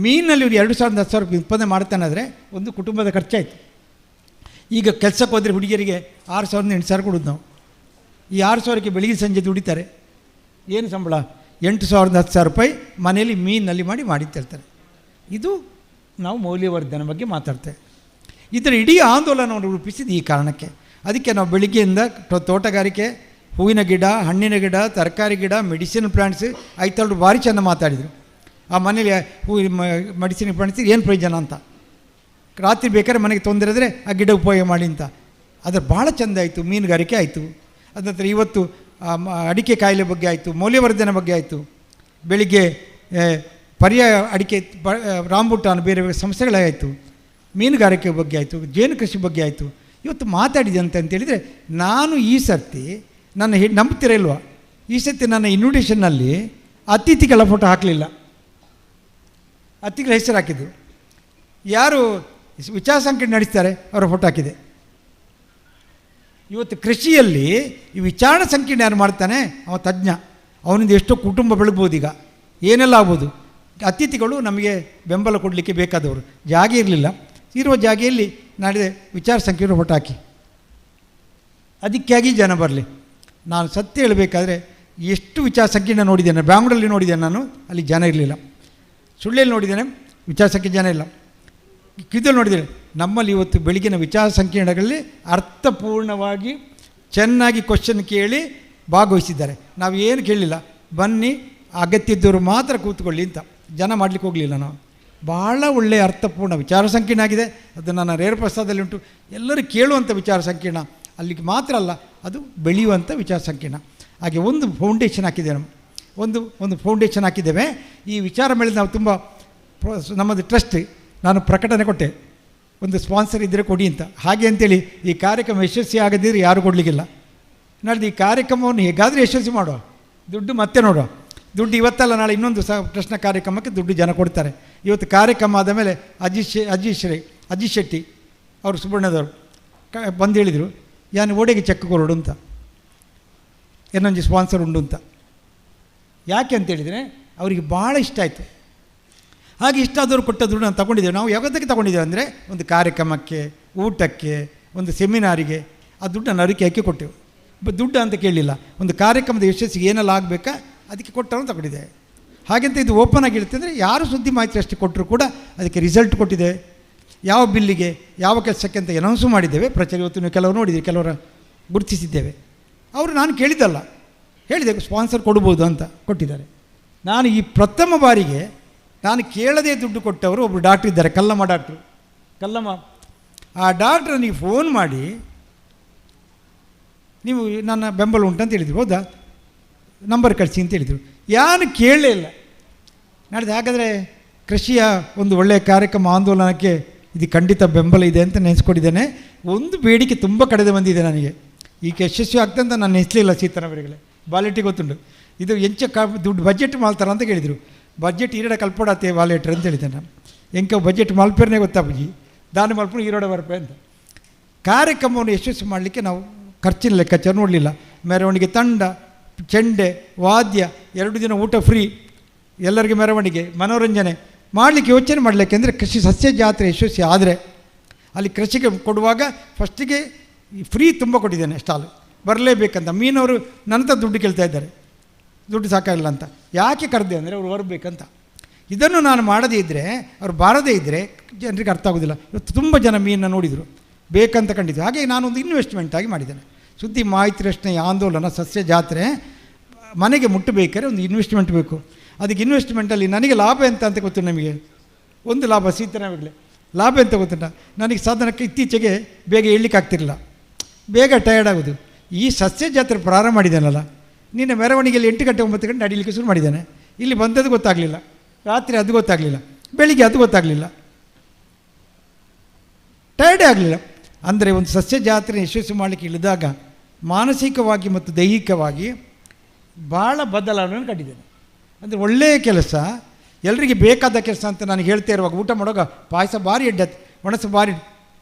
ಮೀನಲ್ಲಿ ಒಂದು 2,000 10,000 ರೂಪಾಯಿ ಉತ್ಪಾದನೆ ಮಾಡ್ತಾನಾದರೆ ಒಂದು ಕುಟುಂಬದ ಖರ್ಚಾಯಿತು. ಈಗ ಕೆಲಸಕ್ಕೆ ಹೋದರೆ ಹುಡುಗಿಯರಿಗೆ 6,000 8,000 ಕೊಡೋದು ನಾವು. ಈ 6,000ಕ್ಕೆ ಬೆಳಿಗ್ಗೆ ಸಂಜೆ ದುಡಿತಾರೆ. ಏನು ಸಂಬಳ? 8,000 10,000 ರೂಪಾಯಿ ಮನೆಯಲ್ಲಿ ಮೀನಲ್ಲಿ ಮಾಡಿ ತರ್ತಾರೆ. ಇದು ನಾವು ಮೌಲ್ಯವರ್ಧನೆ ಬಗ್ಗೆ ಮಾತಾಡ್ತೇವೆ. ಇದರ ಇಡೀ ಆಂದೋಲನವನ್ನು ರೂಪಿಸಿದ ಈ ಕಾರಣಕ್ಕೆ. ಅದಕ್ಕೆ ನಾವು ಬೆಳಿಗ್ಗೆಯಿಂದ ತೋಟಗಾರಿಕೆ, ಹೂವಿನ ಗಿಡ, ಹಣ್ಣಿನ ಗಿಡ, ತರಕಾರಿ ಗಿಡ, ಮೆಡಿಸಿನ್ ಪ್ಲಾಂಟ್ಸ್ ಐತಲ್ರು ಭಾರಿ ಚೆಂದ ಮಾತಾಡಿದರು. ಆ ಮನೇಲಿ ಮೆಡಿಸಿನ್ ಪ್ಲಾಂಟ್ಸ್ ಏನು ಪ್ರಯೋಜನ ಅಂತ, ರಾತ್ರಿ ಬೇಕಾದ್ರೆ ಮನೆಗೆ ತೊಂದರೆ ಇದ್ದರೆ ಆ ಗಿಡ ಉಪಯೋಗ ಮಾಡಿ ಅಂತ. ಅದರ ಭಾಳ ಚೆಂದ ಆಯಿತು. ಮೀನುಗಾರಿಕೆ ಆಯಿತು. ಅದ ನಂತರ ಇವತ್ತು ಅಡಿಕೆ ಕಾಯಿಲೆ ಬಗ್ಗೆ ಆಯಿತು, ಮೌಲ್ಯವರ್ಧನೆ ಬಗ್ಗೆ ಆಯಿತು. ಬೆಳಿಗ್ಗೆ ಪರ್ಯಾಯ ಅಡಿಕೆ, ರಾಂಬುಟಾನ್, ಬೇರೆ ಬೇರೆ ಸಮಸ್ಯೆಗಳಾಯಿತು. ಮೀನುಗಾರಿಕೆ ಬಗ್ಗೆ ಆಯಿತು, ಜೇನು ಕೃಷಿ ಬಗ್ಗೆ ಆಯಿತು. ಇವತ್ತು ಮಾತಾಡಿದೆ ಅಂತೇಳಿದರೆ ನಾನು ಈ ಸರ್ತಿ ನಂಬ್ತೀರ ಇಲ್ವಾ, ಈ ಸರ್ತಿ ನನ್ನ ಇನ್ವಿಟೇಷನ್ನಲ್ಲಿ ಅತಿಥಿಗಳ ಫೋಟೋ ಹಾಕಲಿಲ್ಲ. ಅತಿಥಿಗಳ ಹೆಸರು ಹಾಕಿದ್ದು ಯಾರು ವಿಚಾರ ಸಂಕಿರಣ ನಡೆಸ್ತಾರೆ ಅವರ ಫೋಟೋ ಹಾಕಿದೆ. ಇವತ್ತು ಕೃಷಿಯಲ್ಲಿ ಈ ವಿಚಾರ ಸಂಕಿರಣ ಯಾರು ಮಾಡ್ತಾನೆ ಅವ ತಜ್ಞ. ಅವನಿಂದ ಎಷ್ಟೋ ಕುಟುಂಬ ಬೆಳಗ್ಬೋದು, ಈಗ ಏನೆಲ್ಲ ಆಗ್ಬೋದು. ಅತಿಥಿಗಳು ನಮಗೆ ಬೆಂಬಲ ಕೊಡಲಿಕ್ಕೆ ಬೇಕಾದವರು. ಜಾಗ ಇರಲಿಲ್ಲ, ಇರುವ ಜಾಗೆಯಲ್ಲಿ ನಾಡಿದೆ ವಿಚಾರ ಸಂಕಿರಣ ಫೋಟೋ ಹಾಕಿ, ಅದಕ್ಕಾಗಿ ಜನ ಬರಲಿ. ನಾನು ಸತ್ಯ ಹೇಳಬೇಕಾದ್ರೆ ಎಷ್ಟು ವಿಚಾರ ಸಂಕಿರಣ ನೋಡಿದ್ದೇನೆ. ಬ್ಯಾಂಗ್ಳೂರಲ್ಲಿ ನೋಡಿದ್ದೇನೆ ನಾನು, ಅಲ್ಲಿ ಜನ ಇರಲಿಲ್ಲ. ಸುಳ್ಳಿಯಲ್ಲಿ ನೋಡಿದ್ದೇನೆ, ವಿಚಾರ ಸಂಕಿರಣ ಜನ ಇಲ್ಲ. ಕಿದಲ್ಲಿ ನೋಡಿದ್ದೇನೆ. ನಮ್ಮಲ್ಲಿ ಇವತ್ತು ಬೆಳಗಿನ ವಿಚಾರ ಸಂಕಿರಣಗಳಲ್ಲಿ ಅರ್ಥಪೂರ್ಣವಾಗಿ ಚೆನ್ನಾಗಿ ಕ್ವಶನ್ ಕೇಳಿ ಭಾಗವಹಿಸಿದ್ದಾರೆ. ನಾವು ಏನು ಕೇಳಲಿಲ್ಲ, ಬನ್ನಿ ಅಗತ್ಯ ಇದ್ದವರು ಮಾತ್ರ ಕೂತ್ಕೊಳ್ಳಿ ಅಂತ. ಜನ ಮಾಡಲಿಕ್ಕೆ ಹೋಗಲಿಲ್ಲ ನಾವು. ಭಾಳ ಒಳ್ಳೆಯ ಅರ್ಥಪೂರ್ಣ ವಿಚಾರ ಸಂಕಿರಣ ಆಗಿದೆ. ಅದು ನನ್ನ ರೇರಪ್ರಸಾದಲ್ಲಿ ಉಂಟು. ಎಲ್ಲರೂ ಕೇಳುವಂಥ ವಿಚಾರ ಸಂಕಿರಣ, ಅಲ್ಲಿಗೆ ಮಾತ್ರ ಅಲ್ಲ, ಅದು ಬೆಳೆಯುವಂಥ ವಿಚಾರ ಸಂಕಿರಣ. ಹಾಗೆ ಒಂದು ಫೌಂಡೇಶನ್ ಹಾಕಿದ್ದೇವೆ, ಒಂದು ಫೌಂಡೇಶನ್ ಹಾಕಿದ್ದೇವೆ. ಈ ವಿಚಾರ ಮೇಲೆ ನಾವು ತುಂಬ ನಮ್ಮದು ಟ್ರಸ್ಟ್, ನಾನು ಪ್ರಕಟಣೆ ಕೊಟ್ಟೆ, ಒಂದು ಸ್ಪಾನ್ಸರ್ ಇದ್ದರೆ ಕೊಡಿ ಅಂತ. ಹಾಗೆ ಅಂತೇಳಿ ಈ ಕಾರ್ಯಕ್ರಮ ಯಶಸ್ವಿ ಆಗದಿದ್ದರೆ ಯಾರು ಕೊಡಲಿಕ್ಕಿಲ್ಲ. ನಾಳೆ ಈ ಕಾರ್ಯಕ್ರಮವನ್ನು ಹೇಗಾದರೂ ಯಶಸ್ವಿ ಮಾಡುವ, ದುಡ್ಡು ಮತ್ತೆ ನೋಡುವ. ದುಡ್ಡು ಇವತ್ತಲ್ಲ ನಾಳೆ ಇನ್ನೊಂದು ಪ್ರಶ್ನೆ ಕಾರ್ಯಕ್ರಮಕ್ಕೆ ದುಡ್ಡು ಜನ ಕೊಡ್ತಾರೆ. ಇವತ್ತು ಕಾರ್ಯಕ್ರಮ ಆದ ಮೇಲೆ ಅಜಿತ್ ಶೆಟ್ಟಿ ಅವರು ಸುಬ್ಬಣ್ಣದವರು ಬಂದು ಹೇಳಿದರು, ಯಾನು ಓಡೆಗೆ ಚೆಕ್ ಕೊರಡು ಅಂತ, ಏನೊಂದು ಸ್ಪಾನ್ಸರ್ ಉಂಡು ಅಂತ. ಯಾಕೆ ಅಂತೇಳಿದರೆ ಅವರಿಗೆ ಭಾಳ ಇಷ್ಟ ಆಯಿತು. ಹಾಗೆ ಇಷ್ಟ ಆದವರು ಕೊಟ್ಟ ದುಡ್ಡು ನಾವು ತಗೊಂಡಿದ್ದೇವೆ. ನಾವು ಯಾವತ್ತಕ್ಕೆ ತಗೊಂಡಿದ್ದೇವೆ ಅಂದರೆ ಒಂದು ಕಾರ್ಯಕ್ರಮಕ್ಕೆ, ಊಟಕ್ಕೆ, ಒಂದು ಸೆಮಿನಾರಿಗೆ ಆ ದುಡ್ಡನ್ನು ಅರಿಕೆ ಹಾಕಿ ಕೊಟ್ಟೆವು. ದುಡ್ಡು ಅಂತ ಕೇಳಲಿಲ್ಲ, ಒಂದು ಕಾರ್ಯಕ್ರಮದ ಯಶಸ್ಸಿಗೆ ಏನೆಲ್ಲ ಆಗಬೇಕಾ ಅದಕ್ಕೆ ಕೊಟ್ಟವನು ತಗೊಂಡಿದ್ದೇವೆ. ಹಾಗೆಂತ ಇದು ಓಪನ್ ಆಗಿರುತ್ತೆ ಅಂದರೆ ಯಾರು ಸುದ್ದಿ ಮಾಹಿತಿ ಅಷ್ಟು ಕೊಟ್ಟರು ಕೂಡ ಅದಕ್ಕೆ ರಿಸಲ್ಟ್ ಕೊಟ್ಟಿದೆ. ಯಾವ ಬಿಲ್ಲಿಗೆ ಯಾವ ಕೆಲಸಕ್ಕೆ ಅಂತ ಅನೌನ್ಸು ಮಾಡಿದ್ದೇವೆ. ಪ್ರಚಾರ ಇವತ್ತು ನೀವು ಕೆಲವರು ನೋಡಿದ್ದೀವಿ, ಕೆಲವರ ಗುರುತಿಸಿದ್ದೇವೆ. ಅವರು ನಾನು ಕೇಳಿದ್ದಲ್ಲ, ಹೇಳಿದೆ ಸ್ಪಾನ್ಸರ್ ಕೊಡ್ಬೋದು ಅಂತ, ಕೊಟ್ಟಿದ್ದಾರೆ. ನಾನು ಈ ಪ್ರಥಮ ಬಾರಿಗೆ ನಾನು ಕೇಳದೇ ದುಡ್ಡು ಕೊಟ್ಟವರು ಒಬ್ಬರು ಡಾಕ್ಟ್ರ್ ಇದ್ದಾರೆ, ಕಲ್ಲಮ್ಮ ಡಾಕ್ಟ್ರು. ಆ ಡಾಕ್ಟ್ರನಿಗೆ ಫೋನ್ ಮಾಡಿ ನೀವು ನನ್ನ ಬೆಂಬಲ ಉಂಟಂತ ಹೇಳಿದರು. ಹೌದಾ, ನಂಬರ್ ಕಳಿಸಿ ಅಂತ ಹೇಳಿದರು. ಯಾರು ಕೇಳಲೇ ಇಲ್ಲ. ನಾಡಿದ್ದು ಹಾಗಾದರೆ ಕೃಷಿಯ ಒಂದು ಒಳ್ಳೆಯ ಕಾರ್ಯಕ್ರಮ ಆಂದೋಲನಕ್ಕೆ ಇದು ಖಂಡಿತ ಬೆಂಬಲ ಇದೆ ಅಂತ ನೆನೆಸ್ಕೊಂಡಿದ್ದೇನೆ. ಒಂದು ಬೇಡಿಕೆ ತುಂಬ ಕಡಿಮೆ ಬಂದಿದೆ ನನಗೆ, ಈಗ ಯಶಸ್ವಿ ಆಗ್ತದೆ ಅಂತ ನಾನು ನೆನೆಸಲಿಲ್ಲ. ಸೀತಾರಾಮರಿಗಳೇ ಬಾಲೆಟಿ ಗೊತ್ತುಂಟು, ಇದು ಎಂಚ ದುಡ್ಡು ಬಜೆಟ್ ಮಾಡ್ತಾರೆ ಅಂತ ಕೇಳಿದರು. ಬಜೆಟ್ ಈರಡ ಕಲ್ಪಡತ್ತೆ ವಾಲೆಟ್ರ್ ಅಂತ ಹೇಳಿದ್ದೆ ನಾನು. ಎಂಕ ಬಜೆಟ್ ಮಲ್ಪೇರ್ನೇ ಗೊತ್ತಾಪುಜಿ, ದಾನ ಮಲ್ಪು ಈರೋಡ ಬರ್ಪೆ ಅಂತ. ಕಾರ್ಯಕ್ರಮವನ್ನು ಯಶಸ್ವಿ ಮಾಡಲಿಕ್ಕೆ ನಾವು ಖರ್ಚಿನ ಲೆಕ್ಕಾಚಾರ ನೋಡಲಿಲ್ಲ. ಮೆರವಣಿಗೆ ತಂಡ, ಚೆಂಡೆ, ವಾದ್ಯ, 2 ದಿನ ಊಟ ಫ್ರೀ, ಎಲ್ಲರಿಗೆ ಮೆರವಣಿಗೆ, ಮನೋರಂಜನೆ ಮಾಡಲಿಕ್ಕೆ ಯೋಚನೆ ಮಾಡಲಿಕ್ಕೆ. ಅಂದರೆ ಕೃಷಿ ಸಸ್ಯ ಜಾತ್ರೆ ಯಶಸ್ವಿ ಆದರೆ ಅಲ್ಲಿ ಕೃಷಿಗೆ ಕೊಡುವಾಗ ಫಸ್ಟಿಗೆ ಫ್ರೀ ತುಂಬ ಕೊಟ್ಟಿದ್ದೇನೆ, ಸ್ಟಾಲ್ ಬರಲೇಬೇಕಂತ. ಮೀನವರು ನನ್ನ ದುಡ್ಡು ಕೇಳ್ತಾ ಇದ್ದಾರೆ, ದುಡ್ಡು ಸಾಕಾಗಿಲ್ಲ ಅಂತ. ಯಾಕೆ ಕರೆದೆ ಅಂದರೆ ಅವರು ಬರಬೇಕಂತ. ಇದನ್ನು ನಾನು ಮಾಡದೇ ಇದ್ದರೆ, ಅವ್ರು ಬಾರದೇ ಇದ್ದರೆ ಜನರಿಗೆ ಅರ್ಥ ಆಗೋದಿಲ್ಲ. ಇವತ್ತು ತುಂಬ ಜನ ಮೀನನ್ನು ನೋಡಿದರು, ಬೇಕಂತ ಕಂಡಿದ್ದು. ಹಾಗೆ ನಾನೊಂದು ಇನ್ವೆಸ್ಟ್ಮೆಂಟಾಗಿ ಮಾಡಿದ್ದೇನೆ. ಸುದ್ದಿ ಮಾಹಿತಿ ರಚನೆ ಆಂದೋಲನ ಸಸ್ಯ ಜಾತ್ರೆ ಮನೆಗೆ ಮುಟ್ಟಬೇಕಾದ್ರೆ ಒಂದು ಇನ್ವೆಸ್ಟ್ಮೆಂಟ್ ಬೇಕು. ಅದಕ್ಕೆ ಇನ್ವೆಸ್ಟ್ಮೆಂಟಲ್ಲಿ ನನಗೆ ಲಾಭ ಅಂತ ಗೊತ್ತು. ನಮಗೆ ಒಂದು ಲಾಭ ಸೀತಾರಾಮಗಳೇ ಲಾಭ ಅಂತ ಗೊತ್ತುಂಟ. ನನಗೆ ಸಾಧನಕ್ಕೆ ಇತ್ತೀಚೆಗೆ ಬೇಗ ಹೇಳಲಿಕ್ಕೆ ಆಗ್ತಿರಲಿಲ್ಲ, ಬೇಗ ಟಯರ್ಡ್ ಆಗೋದು. ಈ ಸಸ್ಯ ಜಾತ್ರೆ ಪ್ರಾರಂಭ ಮಾಡಿದ್ದೇನಲ್ಲ, ನಿನ್ನೆ ಮೆರವಣಿಗೆಯಲ್ಲಿ 8 ಗಂಟೆ 9 ಗಂಟೆ ನಡೀಲಿಕ್ಕೆ ಶುರು ಮಾಡಿದ್ದಾನೆ. ಇಲ್ಲಿ ಬಂದದ್ದು ಗೊತ್ತಾಗಲಿಲ್ಲ, ರಾತ್ರಿ ಅದು ಗೊತ್ತಾಗಲಿಲ್ಲ, ಬೆಳಿಗ್ಗೆ ಅದು ಗೊತ್ತಾಗಲಿಲ್ಲ, ಟಯರ್ಡೇ ಆಗಲಿಲ್ಲ. ಅಂದರೆ ಒಂದು ಸಸ್ಯ ಜಾತ್ರೆ ಯಶಸ್ವಿ ಮಾಡಲಿಕ್ಕೆ ಇಳಿದಾಗ ಮಾನಸಿಕವಾಗಿ ಮತ್ತು ದೈಹಿಕವಾಗಿ ಭಾಳ ಬದಲಾವಣೆಯನ್ನು ಕಂಡಿದ್ದೇನೆ. ಅಂದರೆ ಒಳ್ಳೆಯ ಕೆಲಸ, ಎಲ್ಲರಿಗೆ ಬೇಕಾದ ಕೆಲಸ ಅಂತ ನಾನು ಹೇಳ್ತಾ ಇರುವಾಗ ಊಟ ಮಾಡುವಾಗ ಪಾಯಸ ಭಾರಿ ಎಡ್ಡತ್ತು, ಒಣಸು ಭಾರಿ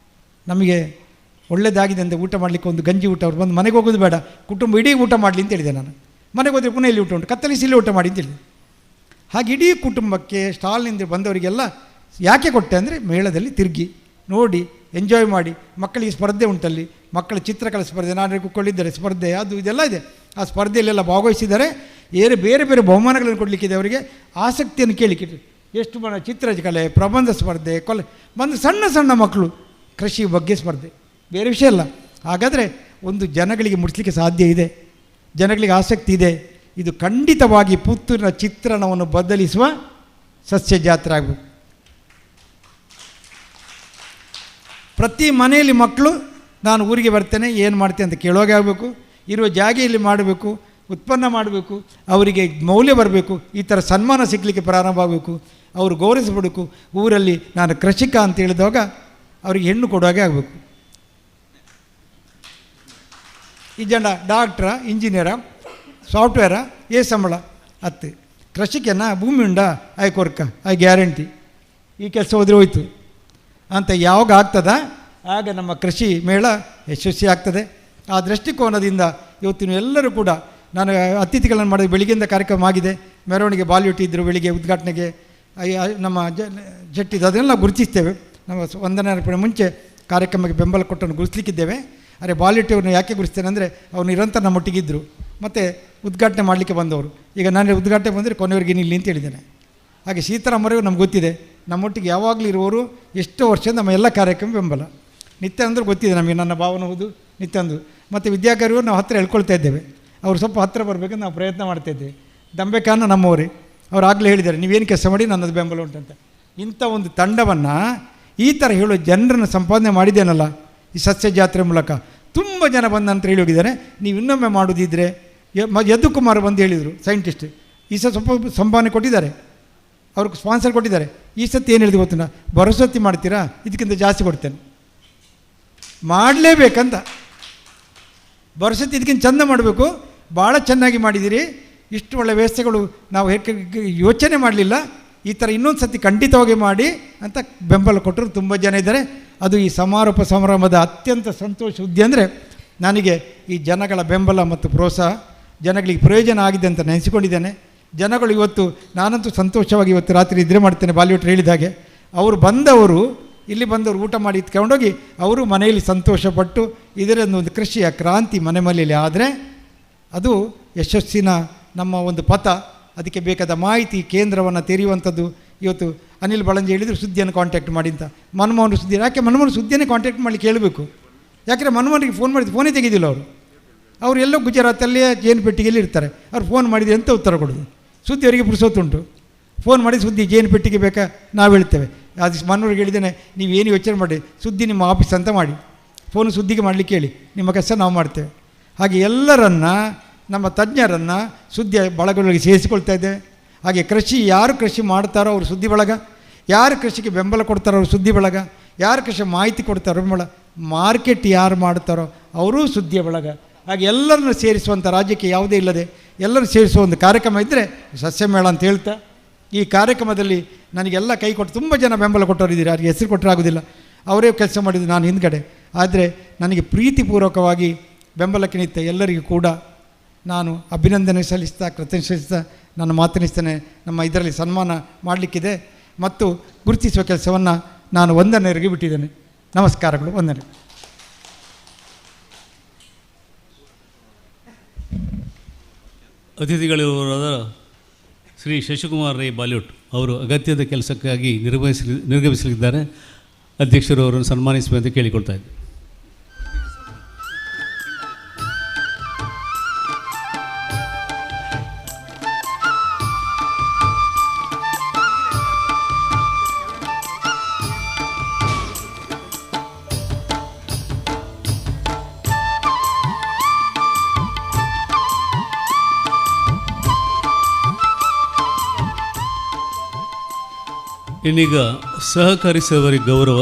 ನಮಗೆ ಒಳ್ಳೆಯದಾಗಿದೆ ಅಂತ ಊಟ ಮಾಡಲಿಕ್ಕೆ ಒಂದು ಗಂಜಿ ಊಟ, ಅವ್ರು ಬಂದು ಮನೆಗೆ ಹೋಗೋದು ಬೇಡ, ಕುಟುಂಬ ಇಡೀ ಊಟ ಮಾಡಲಿ ಅಂತ ಹೇಳಿದೆ ನಾನು. ಮನೆಗೆ ಹೋದರೆ ಪುನಃ ಇಲ್ಲಿ ಊಟ ಉಂಟು, ಕತ್ತಲಿಸಿ ಇಲ್ಲಿ ಊಟ ಮಾಡಿ ಅಂತ ಹೇಳಿದೆ. ಹಾಗೆ ಇಡೀ ಕುಟುಂಬಕ್ಕೆ ಸ್ಟಾಲ್ನಿಂದ ಬಂದವರಿಗೆಲ್ಲ ಯಾಕೆ ಕೊಟ್ಟೆ ಅಂದರೆ ಮೇಳದಲ್ಲಿ ತಿರುಗಿ ನೋಡಿ ಎಂಜಾಯ್ ಮಾಡಿ. ಮಕ್ಕಳಿಗೆ ಸ್ಪರ್ಧೆ ಉಂಟಲ್ಲಿ, ಮಕ್ಕಳ ಚಿತ್ರಕಲಾ ಸ್ಪರ್ಧೆ, ನಾನು ಕುತ್ಕೊಳ್ಳಿದ್ದಾರೆ ಸ್ಪರ್ಧೆ, ಅದು ಇದೆಲ್ಲ ಇದೆ. ಆ ಸ್ಪರ್ಧೆಯಲ್ಲೆಲ್ಲ ಭಾಗವಹಿಸಿದ್ದಾರೆ. ಬೇರೆ ಬೇರೆ ಬಹುಮಾನಗಳನ್ನು ಕೊಡಲಿಕ್ಕಿದೆ. ಅವರಿಗೆ ಆಸಕ್ತಿಯನ್ನು ಕೇಳಿಕ್ಕೆ ಎಷ್ಟು ಜನ ಚಿತ್ರಕಲೆ, ಪ್ರಬಂಧ ಸ್ಪರ್ಧೆ, ಬಂದು ಸಣ್ಣ ಸಣ್ಣ ಮಕ್ಕಳು ಕೃಷಿ ಬಗ್ಗೆ ಸ್ಪರ್ಧೆ, ಬೇರೆ ವಿಷಯ ಅಲ್ಲ. ಹಾಗಾದರೆ ಒಂದು ಜನಗಳಿಗೆ ಮುಟ್ಟಿಸಲಿಕ್ಕೆ ಸಾಧ್ಯ ಇದೆ, ಜನಗಳಿಗೆ ಆಸಕ್ತಿ ಇದೆ. ಇದು ಖಂಡಿತವಾಗಿ ಪುತ್ತೂರಿನ ಚಿತ್ರಣವನ್ನು ಬದಲಿಸುವ ಸಸ್ಯ ಜಾತ್ರೆ ಆಗಬೇಕು. ಪ್ರತಿ ಮನೆಯಲ್ಲಿ ಮಕ್ಕಳು ನಾನು ಊರಿಗೆ ಬರ್ತೇನೆ ಏನು ಮಾಡ್ತೇನೆ ಅಂತ ಕೇಳುವಾಗ ಆಗಬೇಕು, ಇರುವ ಜಾಗೆಯಲ್ಲಿ ಮಾಡಬೇಕು, ಉತ್ಪನ್ನ ಮಾಡಬೇಕು, ಅವರಿಗೆ ಮೌಲ್ಯ ಬರಬೇಕು, ಈ ಥರ ಸನ್ಮಾನ ಸಿಗಲಿಕ್ಕೆ ಪ್ರಾರಂಭ ಆಗಬೇಕು, ಅವರು ಗೌರವಿಸಬೇಕು. ಊರಲ್ಲಿ ನಾನು ಕೃಷಿಕ ಅಂತ ಹೇಳಿದಾಗ ಅವರಿಗೆ ಹೆಣ್ಣು ಕೊಡುವಾಗೆ ಆಗಬೇಕು. ಈ ಜನ ಡಾಕ್ಟ್ರ, ಇಂಜಿನಿಯರ, ಸಾಫ್ಟ್ವೇರ, ಸಂಬಳ 10 ಕೃಷಿಕನ ಭೂಮಿ ಉಂಡ ಆಯ್ ಕೊರ್ಕ ಆಯ್ ಗ್ಯಾರಂಟಿ, ಈ ಕೆಲಸ ಹೋದರೆ ಹೋಯ್ತು ಅಂತ ಯಾವಾಗ ಆಗ್ತದ ಆಗ ನಮ್ಮ ಕೃಷಿ ಮೇಳ ಯಶಸ್ವಿ ಆಗ್ತದೆ. ಆ ದೃಷ್ಟಿಕೋನದಿಂದ ಇವತ್ತಿನ ಎಲ್ಲರೂ ಕೂಡ, ನಾನು ಅತಿಥಿಗಳನ್ನು ಮಾಡಿದ ಬೆಳಿಗ್ಗೆಯಿಂದ ಕಾರ್ಯಕ್ರಮ ಆಗಿದೆ, ಮೆರವಣಿಗೆ ಬಾಲಿವುಡ್ ಇದ್ದರು, ಬೆಳಿಗ್ಗೆ ಉದ್ಘಾಟನೆಗೆ ನಮ್ಮ ಜಟ್ಟಿದ್ದು ಅದನ್ನೆಲ್ಲ ಗುರುತಿಸ್ತೇವೆ. ನಮ್ಮ ವಂದನೆ ಅರ್ಪಣೆ ಮುಂಚೆ ಕಾರ್ಯಕ್ರಮಕ್ಕೆ ಬೆಂಬಲ ಕೊಟ್ಟನ್ನು ಗುರುತಿಸಲಿಕ್ಕಿದ್ದೇವೆ. ಅರೆ ಬಾಲಿವುಡ್ ಅವ್ರನ್ನ ಯಾಕೆ ಗುರುತಿಸ್ತೇನೆ ಅಂದರೆ ಅವ್ರು ನಿರಂತರ ನಮ್ಮೊಟ್ಟಿಗಿದ್ದರು, ಮತ್ತು ಉದ್ಘಾಟನೆ ಮಾಡಲಿಕ್ಕೆ ಬಂದವರು. ಈಗ ನಾನು ಉದ್ಘಾಟನೆ ಬಂದರೆ ಕೊನೆಯವರೆಗೆ ನಿಲ್ಲಿ ಅಂತ ಹೇಳಿದ್ದೇನೆ. ಹಾಗೆ ಸೀತಾರಾಮರವರು ನಮ್ಗೆ ಗೊತ್ತಿದೆ, ನಮ್ಮೊಟ್ಟಿಗೆ ಯಾವಾಗಲೂ ಇರುವವರು, ಎಷ್ಟೋ ವರ್ಷ ನಮ್ಮ ಎಲ್ಲ ಕಾರ್ಯಕ್ರಮ ಬೆಂಬಲ. ನಿತ್ಯಾನಂದರು ಗೊತ್ತಿದೆ ನಮಗೆ, ನನ್ನ ಭಾವನೆ ಹೌದು ನಿತ್ಯಾನಂದರು. ಮತ್ತು ವಿದ್ಯಾಕಾರಿಯವರು ನಾವು ಹತ್ತಿರ ಹೇಳ್ಕೊಳ್ತಾ ಇದ್ದೇವೆ, ಅವರು ಸ್ವಲ್ಪ ಹತ್ತಿರ ಬರಬೇಕಂತ ನಾವು ಪ್ರಯತ್ನ ಮಾಡ್ತಾಯಿದ್ದೇವೆ. ದಂಬೆಕಾನ ನಮ್ಮವರೇ, ಅವ್ರು ಆಗಲೇ ಹೇಳಿದ್ದಾರೆ ನೀವೇನು ಕೆಲಸ ಮಾಡಿ ನನ್ನದು ಬೆಂಬಲ ಉಂಟಂತ. ಇಂಥ ಒಂದು ತಂಡವನ್ನು ಈ ಥರ ಹೇಳೋ ಜನರನ್ನು ಸಂಪಾದನೆ ಮಾಡಿದ್ದೇನಲ್ಲ ಈ ಸಸ್ಯ ಜಾತ್ರೆ ಮೂಲಕ. ತುಂಬ ಜನ ಬಂದ ನಂತರ ಹೇಳಿ ಹೋಗಿದ್ದಾರೆ, ನೀವು ಇನ್ನೊಮ್ಮೆ ಮಾಡೋದಿದ್ದರೆ. ಯದು ಕುಮಾರ್ ಬಂದು ಹೇಳಿದರು, ಸೈಂಟಿಸ್ಟ್, ಈ ಸ್ವಲ್ಪ ಸಂಭಾವನೆ ಕೊಟ್ಟಿದ್ದಾರೆ, ಅವ್ರಿಗೆ ಸ್ಪಾನ್ಸರ್ ಕೊಟ್ಟಿದ್ದಾರೆ. ಈ ಸತಿ ಏನು ಹೇಳಿದ್ರು ಗೊತ್ತಿಲ್ಲ, ಭರವಸೆ ಮಾಡ್ತೀರಾ, ಇದಕ್ಕಿಂತ ಜಾಸ್ತಿ ಕೊಡ್ತೇನೆ, ಮಾಡಲೇಬೇಕಂತ. ಭರವಸೆ ಇದಕ್ಕಿಂತ ಚೆಂದ ಮಾಡಬೇಕು, ಭಾಳ ಚೆನ್ನಾಗಿ ಮಾಡಿದ್ದೀರಿ, ಇಷ್ಟು ಒಳ್ಳೆಯ ವ್ಯವಸ್ಥೆಗಳು ನಾವು ಯೋಚನೆ ಮಾಡಲಿಲ್ಲ, ಈ ಥರ ಇನ್ನೊಂದು ಸತಿ ಖಂಡಿತವಾಗಿ ಮಾಡಿ ಅಂತ ಬೆಂಬಲ ಕೊಟ್ಟರು ತುಂಬ ಜನ ಇದ್ದಾರೆ. ಅದು ಈ ಸಮಾರೋಪ ಸಮಾರಂಭದ ಅತ್ಯಂತ ಸಂತೋಷ ಸುದ್ದಿ. ಅಂದರೆ ನನಗೆ ಈ ಜನಗಳ ಬೆಂಬಲ ಮತ್ತು ಪ್ರೋತ್ಸಾಹ ಜನಗಳಿಗೆ ಪ್ರಯೋಜನ ಆಗಿದೆ ಅಂತ ನೆನೆಸಿಕೊಂಡಿದ್ದೇನೆ. ಜನಗಳು ಇವತ್ತು, ನಾನಂತೂ ಸಂತೋಷವಾಗಿ ಇವತ್ತು ರಾತ್ರಿ ನಿದ್ರೆ ಮಾಡ್ತೇನೆ, ಬಾಲಿವುಡ್ ಹೇಳಿದ ಹಾಗೆ. ಅವರು ಬಂದವರು, ಇಲ್ಲಿ ಬಂದವರು ಊಟ ಮಾಡಿ ಇತ್ಕೊಂಡೋಗಿ ಅವರು ಮನೆಯಲ್ಲಿ ಸಂತೋಷಪಟ್ಟು ಇದರೊಂದು ಕೃಷಿಯ ಕ್ರಾಂತಿ ಮನೆ ಮನೆಯಲ್ಲಿ ಆದರೆ ಅದು ಯಶಸ್ಸಿನ ನಮ್ಮ ಒಂದು ಪಥ. ಅದಕ್ಕೆ ಬೇಕಾದ ಮಾಹಿತಿ ಕೇಂದ್ರವನ್ನು ತೆರೆಯುವಂಥದ್ದು. ಇವತ್ತು ಅನಿಲ್ ಬಳಂಜಿ ಹೇಳಿದರು ಸುದ್ದಿಯನ್ನು ಕಾಂಟ್ಯಾಕ್ಟ್ ಮಾಡಿ ಅಂತ. ಮನಮೋಹನ್ ಸುದ್ದಿ, ಯಾಕೆ ಮನಮೋಹನ್ ಸುದ್ದಿಯನ್ನೇ ಕಾಂಟ್ಯಾಕ್ಟ್ ಮಾಡಲಿಕ್ಕೆ ಹೇಳಬೇಕು. ಯಾಕೆಂದರೆ ಮನಮೋಹನಿಗೆ ಫೋನ್ ಮಾಡಿದ್ದು ಫೋನೇ ತೆಗೆದಿಲ್ಲ ಅವರು ಎಲ್ಲೋ ಗುಜರಾತಲ್ಲೇ ಜೇನು ಪೆಟ್ಟಿಗೆಯಲ್ಲಿ ಇರ್ತಾರೆ. ಅವ್ರು ಫೋನ್ ಮಾಡಿದರೆ ಎಂಥ ಉತ್ತರ ಕೊಡೋದು, ಸುದ್ದಿ ಅವರಿಗೆ ಪುರುಸೊತ್ತುಂಟು. ಫೋನ್ ಮಾಡಿ ಸುದ್ದಿ ಜೇನು ಪೆಟ್ಟಿಗೆ ಬೇಕಾ ನಾವು ಹೇಳ್ತೇವೆ. ಅದು ಮನೋರಿಗೆ ಹೇಳಿದ್ದೇನೆ, ನೀವೇನು ಯೋಚನೆ ಮಾಡಿ, ಸುದ್ದಿ ನಿಮ್ಮ ಆಫೀಸ್ ಅಂತ ಮಾಡಿ, ಫೋನ್ ಸುದ್ದಿಗೆ ಮಾಡಲಿಕ್ಕೆ ಹೇಳಿ, ನಿಮ್ಮ ಕೆಲಸ ನಾವು ಮಾಡ್ತೇವೆ. ಹಾಗೆ ಎಲ್ಲರನ್ನು, ನಮ್ಮ ತಜ್ಞರನ್ನು ಸುದ್ದಿ ಬಳಗಗಳಿಗೆ ಸೇರಿಸಿಕೊಳ್ತಾ ಇದ್ದೇವೆ. ಹಾಗೆ ಕೃಷಿ, ಯಾರು ಕೃಷಿ ಮಾಡ್ತಾರೋ ಅವರು ಸುದ್ದಿ ಬಳಗ, ಯಾರು ಕೃಷಿಗೆ ಬೆಂಬಲ ಕೊಡ್ತಾರೋ ಅವರು ಸುದ್ದಿ ಬಳಗ, ಯಾರು ಕೃಷಿ ಮಾಹಿತಿ ಕೊಡ್ತಾರೋ ಬೆಂಬಲ, ಮಾರ್ಕೆಟ್ ಯಾರು ಮಾಡ್ತಾರೋ ಅವರೂ ಸುದ್ದಿಯ ಬಳಗ. ಹಾಗೆ ಎಲ್ಲರನ್ನು ಸೇರಿಸುವಂಥ, ರಾಜ್ಯಕ್ಕೆ ಯಾವುದೇ ಇಲ್ಲದೆ ಎಲ್ಲರೂ ಸೇರಿಸುವ ಒಂದು ಕಾರ್ಯಕ್ರಮ ಇದ್ದರೆ ಸಸ್ಯ ಮೇಳ ಅಂತ ಹೇಳ್ತಾ, ಈ ಕಾರ್ಯಕ್ರಮದಲ್ಲಿ ನನಗೆಲ್ಲ ಕೈ ಕೊಟ್ಟು ತುಂಬ ಜನ ಬೆಂಬಲ ಕೊಟ್ಟವರಿದ್ದೀರಿ, ಯಾರಿಗೆ ಹೆಸರು ಕೊಟ್ಟರೆ ಆಗೋದಿಲ್ಲ, ಅವರೇ ಕೆಲಸ ಮಾಡಿದ್ದು, ನಾನು ಹಿಂದ್ಗಡೆ. ಆದರೆ ನನಗೆ ಪ್ರೀತಿಪೂರ್ವಕವಾಗಿ ಬೆಂಬಲಕ್ಕೆ ನಿಂತ ಎಲ್ಲರಿಗೂ ಕೂಡ ನಾನು ಅಭಿನಂದನೆ ಸಲ್ಲಿಸ್ತಾ, ಕೃತಜ್ಞತೆ ಸಲ್ಲಿಸ್ತಾ ನಾನು ಮಾತನಿಸ್ತೇನೆ. ನಮ್ಮ ಇದರಲ್ಲಿ ಸನ್ಮಾನ ಮಾಡಲಿಕ್ಕಿದೆ ಮತ್ತು ಗುರುತಿಸುವ ಕೆಲಸವನ್ನು ನಾನು ವಂದನೆಯವರಿಗೆ ಬಿಟ್ಟಿದ್ದೇನೆ. ನಮಸ್ಕಾರಗಳು, ವಂದನೆ. ಅತಿಥಿಗಳಿರುವವರಾದ ಶ್ರೀ ಶಶಿಕುಮಾರ್ ರೈ ಬಾಲಿವುಡ್ ಅವರು ಅಗತ್ಯದ ಕೆಲಸಕ್ಕಾಗಿ ನಿರ್ಗಮಿಸಲಿದ್ದಾರೆ. ಅಧ್ಯಕ್ಷರು ಅವರನ್ನು ಸನ್ಮಾನಿಸುವಂತೆ ಕೇಳಿಕೊಳ್ತಾ ಇದ್ದಾರೆ. ಇನ್ನೀಗ ಸಹಕಾರಿ ಸೇವರಿಗೆ ಗೌರವ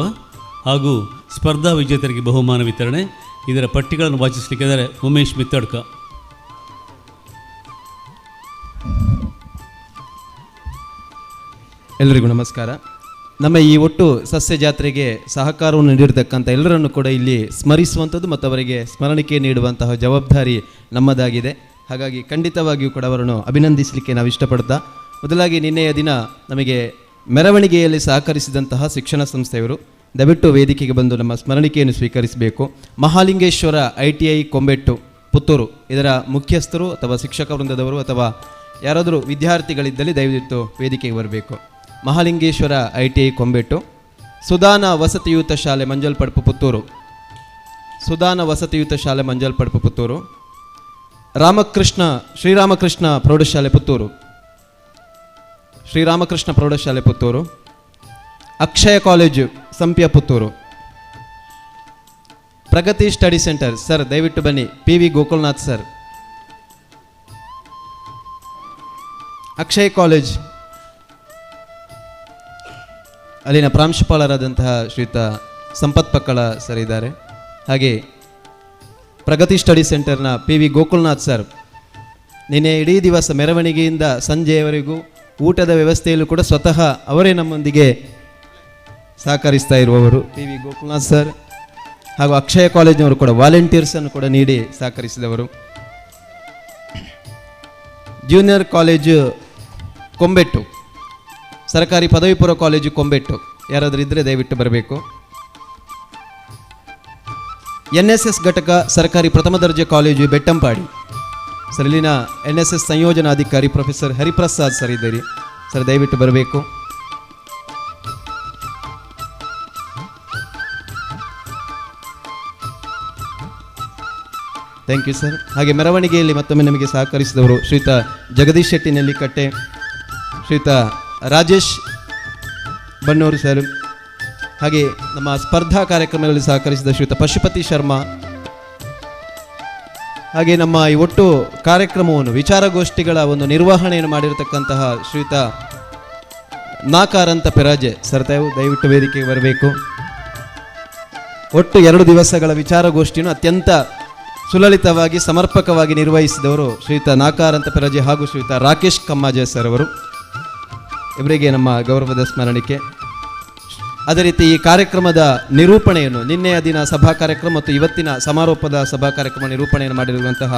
ಹಾಗೂ ಸ್ಪರ್ಧಾ ವಿಜೇತರಿಗೆ ಬಹುಮಾನ ವಿತರಣೆ. ಇದರ ಪಟ್ಟಿಗಳನ್ನು ವಾಚಿಸಲಿಕ್ಕಿದ್ದಾರೆ ಉಮೇಶ್ ಮಿತ್ತಡ್ಕ. ಎಲ್ಲರಿಗೂ ನಮಸ್ಕಾರ. ನಮ್ಮ ಈ ಒಟ್ಟು ಸಸ್ಯ ಜಾತ್ರೆಗೆ ಸಹಕಾರವನ್ನು ನೀಡಿರ್ತಕ್ಕಂಥ ಎಲ್ಲರನ್ನು ಕೂಡ ಇಲ್ಲಿ ಸ್ಮರಿಸುವಂಥದ್ದು ಮತ್ತು ಅವರಿಗೆ ಸ್ಮರಣಿಕೆ ನೀಡುವಂತಹ ಜವಾಬ್ದಾರಿ ನಮ್ಮದಾಗಿದೆ. ಹಾಗಾಗಿ ಖಂಡಿತವಾಗಿಯೂ ಕೂಡ ಅವರನ್ನು ಅಭಿನಂದಿಸಲಿಕ್ಕೆ ನಾವು ಇಷ್ಟಪಡ್ತಾ, ಮೊದಲಾಗಿ ನಿನ್ನೆಯ ದಿನ ನಮಗೆ ಮೆರವಣಿಗೆಯಲ್ಲಿ ಸಹಕರಿಸಿದಂತಹ ಶಿಕ್ಷಣ ಸಂಸ್ಥೆಯವರು ದಯವಿಟ್ಟು ವೇದಿಕೆಗೆ ಬಂದು ನಮ್ಮ ಸ್ಮರಣಿಕೆಯನ್ನು ಸ್ವೀಕರಿಸಬೇಕು. ಮಹಾಲಿಂಗೇಶ್ವರ ITI ಕೊಂಬೆಟ್ಟು ಪುತ್ತೂರು, ಇದರ ಮುಖ್ಯಸ್ಥರು ಅಥವಾ ಶಿಕ್ಷಕ ವೃಂದದವರು ಅಥವಾ ಯಾರಾದರೂ ವಿದ್ಯಾರ್ಥಿಗಳಿದ್ದಲ್ಲಿ ದಯವಿಟ್ಟು ವೇದಿಕೆಗೆ ಬರಬೇಕು. ಮಹಾಲಿಂಗೇಶ್ವರ ITI ಕೊಂಬೆಟ್ಟು, ಸುದಾನ ವಸತಿಯುತ ಶಾಲೆ ಮಂಜಲ್ಪಡ್ಪು ಪುತ್ತೂರು, ಸುದಾನ ವಸತಿಯುತ ಶಾಲೆ ಮಂಜಲ್ಪಡ್ಪು ಪುತ್ತೂರು, ಶ್ರೀರಾಮಕೃಷ್ಣ ಪ್ರೌಢಶಾಲೆ ಪುತ್ತೂರು, ಶ್ರೀರಾಮಕೃಷ್ಣ ಪ್ರೌಢಶಾಲೆ ಪುತ್ತೂರು, ಅಕ್ಷಯ ಕಾಲೇಜು ಸಂಪ್ಯ ಪುತ್ತೂರು, ಪ್ರಗತಿ ಸ್ಟಡಿ ಸೆಂಟರ್ ಸರ್ ದಯವಿಟ್ಟು ಬನ್ನಿ, PV Gokulnath sir, Akshay college ಅಲ್ಲಿನ ಪ್ರಾಂಶುಪಾಲರಾದಂತಹ ಶ್ರೀಯುತ ಸಂಪತ್ ಪಕ್ಕಳ ಸರ್ ಇದ್ದಾರೆ. ಹಾಗೆ ಪ್ರಗತಿ ಸ್ಟಡಿ ಸೆಂಟರ್ನ PV ಗೋಕುಲ್ನಾಥ್ ಸರ್, ನಿನ್ನೆ ಇಡೀ ದಿವಸ ಮೆರವಣಿಗೆಯಿಂದ ಸಂಜೆಯವರೆಗೂ ಊಟದ ವ್ಯವಸ್ಥೆಯಲ್ಲೂ ಕೂಡ ಸ್ವತಃ ಅವರೇ ನಮ್ಮೊಂದಿಗೆ ಸಹಕರಿಸ್ತಾ ಇರುವವರು PV ಗೋಕುಲ್ನಾಥ್ ಸರ್. ಹಾಗೂ ಅಕ್ಷಯ ಕಾಲೇಜಿನವರು ಕೂಡ ವಾಲಂಟಿಯರ್ಸನ್ನು ಕೂಡ ನೀಡಿ ಸಹಕರಿಸಿದವರು. ಜೂನಿಯರ್ ಕಾಲೇಜು ಕೊಂಬೆಟ್ಟು, ಸರ್ಕಾರಿ ಪದವಿ ಪೂರ್ವ ಕಾಲೇಜು ಕೊಂಬೆಟ್ಟು, ಯಾರಾದರೂ ಇದ್ದರೆ ದಯವಿಟ್ಟು ಬರಬೇಕು. NSS ಘಟಕ ಸರ್ಕಾರಿ ಪ್ರಥಮ ದರ್ಜೆ ಕಾಲೇಜು ಬೆಟ್ಟಂಪಾಡಿ ಸರ್, ಇಲ್ಲಿನ NSS ಸಂಯೋಜನಾಧಿಕಾರಿ ಪ್ರೊಫೆಸರ್ ಹರಿಪ್ರಸಾದ್ ಸರ್ ಇದ್ದೀರಿ ಸರ್, ದಯವಿಟ್ಟು ಬರಬೇಕು. Thank you sir. ಹಾಗೆ ಮೆರವಣಿಗೆಯಲ್ಲಿ ಮತ್ತೊಮ್ಮೆ ನಮಗೆ ಸಹಕರಿಸಿದವರು ಶ್ರೀಯುತ ಜಗದೀಶ್ ಶೆಟ್ಟಿ ನೆಲ್ಲಿಕಟ್ಟೆ, ಶ್ರೀಯುತ ರಾಜೇಶ್ ಬನ್ನೂರು ಸರ್, ಹಾಗೆ ನಮ್ಮ ಸ್ಪರ್ಧಾ ಕಾರ್ಯಕ್ರಮಗಳಲ್ಲಿ ಸಹಕರಿಸಿದ ಶ್ರೀಯುತ ಪಶುಪತಿ ಶರ್ಮಾ, ಹಾಗೆ ನಮ್ಮ ಈ ಒಟ್ಟು ಕಾರ್ಯಕ್ರಮವನ್ನು ವಿಚಾರಗೋಷ್ಠಿಗಳ ಒಂದು ನಿರ್ವಹಣೆಯನ್ನು ಮಾಡಿರತಕ್ಕಂತಹ ಶ್ರೀಯುತ ನಾಕಾರಂತ ಪೆರಾಜೆ ಸರ್, ದಯವಿಟ್ಟು ವೇದಿಕೆಗೆ ಬರಬೇಕು. ಒಟ್ಟು 2 ದಿವಸಗಳ ವಿಚಾರಗೋಷ್ಠಿಯನ್ನು ಅತ್ಯಂತ ಸುಲಲಿತವಾಗಿ ಸಮರ್ಪಕವಾಗಿ ನಿರ್ವಹಿಸಿದವರು ಶ್ರೀಯುತ ನಾಕಾರಂತ ಪೆರಾಜೆ ಹಾಗೂ ಶ್ರೀಯುತ ರಾಕೇಶ್ ಕಮ್ಮಾಜೆ ಸರ್ ಅವರು, ಇವರಿಗೆ ನಮ್ಮ ಗೌರವದ ಸ್ಮರಣಿಕೆ. ಅದೇ ರೀತಿ ಈ ಕಾರ್ಯಕ್ರಮದ ನಿರೂಪಣೆಯನ್ನು ನಿನ್ನೆಯ ದಿನ ಸಭಾ ಕಾರ್ಯಕ್ರಮ ಮತ್ತು ಇವತ್ತಿನ ಸಮಾರೋಪದ ಸಭಾ ಕಾರ್ಯಕ್ರಮ ನಿರೂಪಣೆಯನ್ನು ಮಾಡಿರುವಂತಹ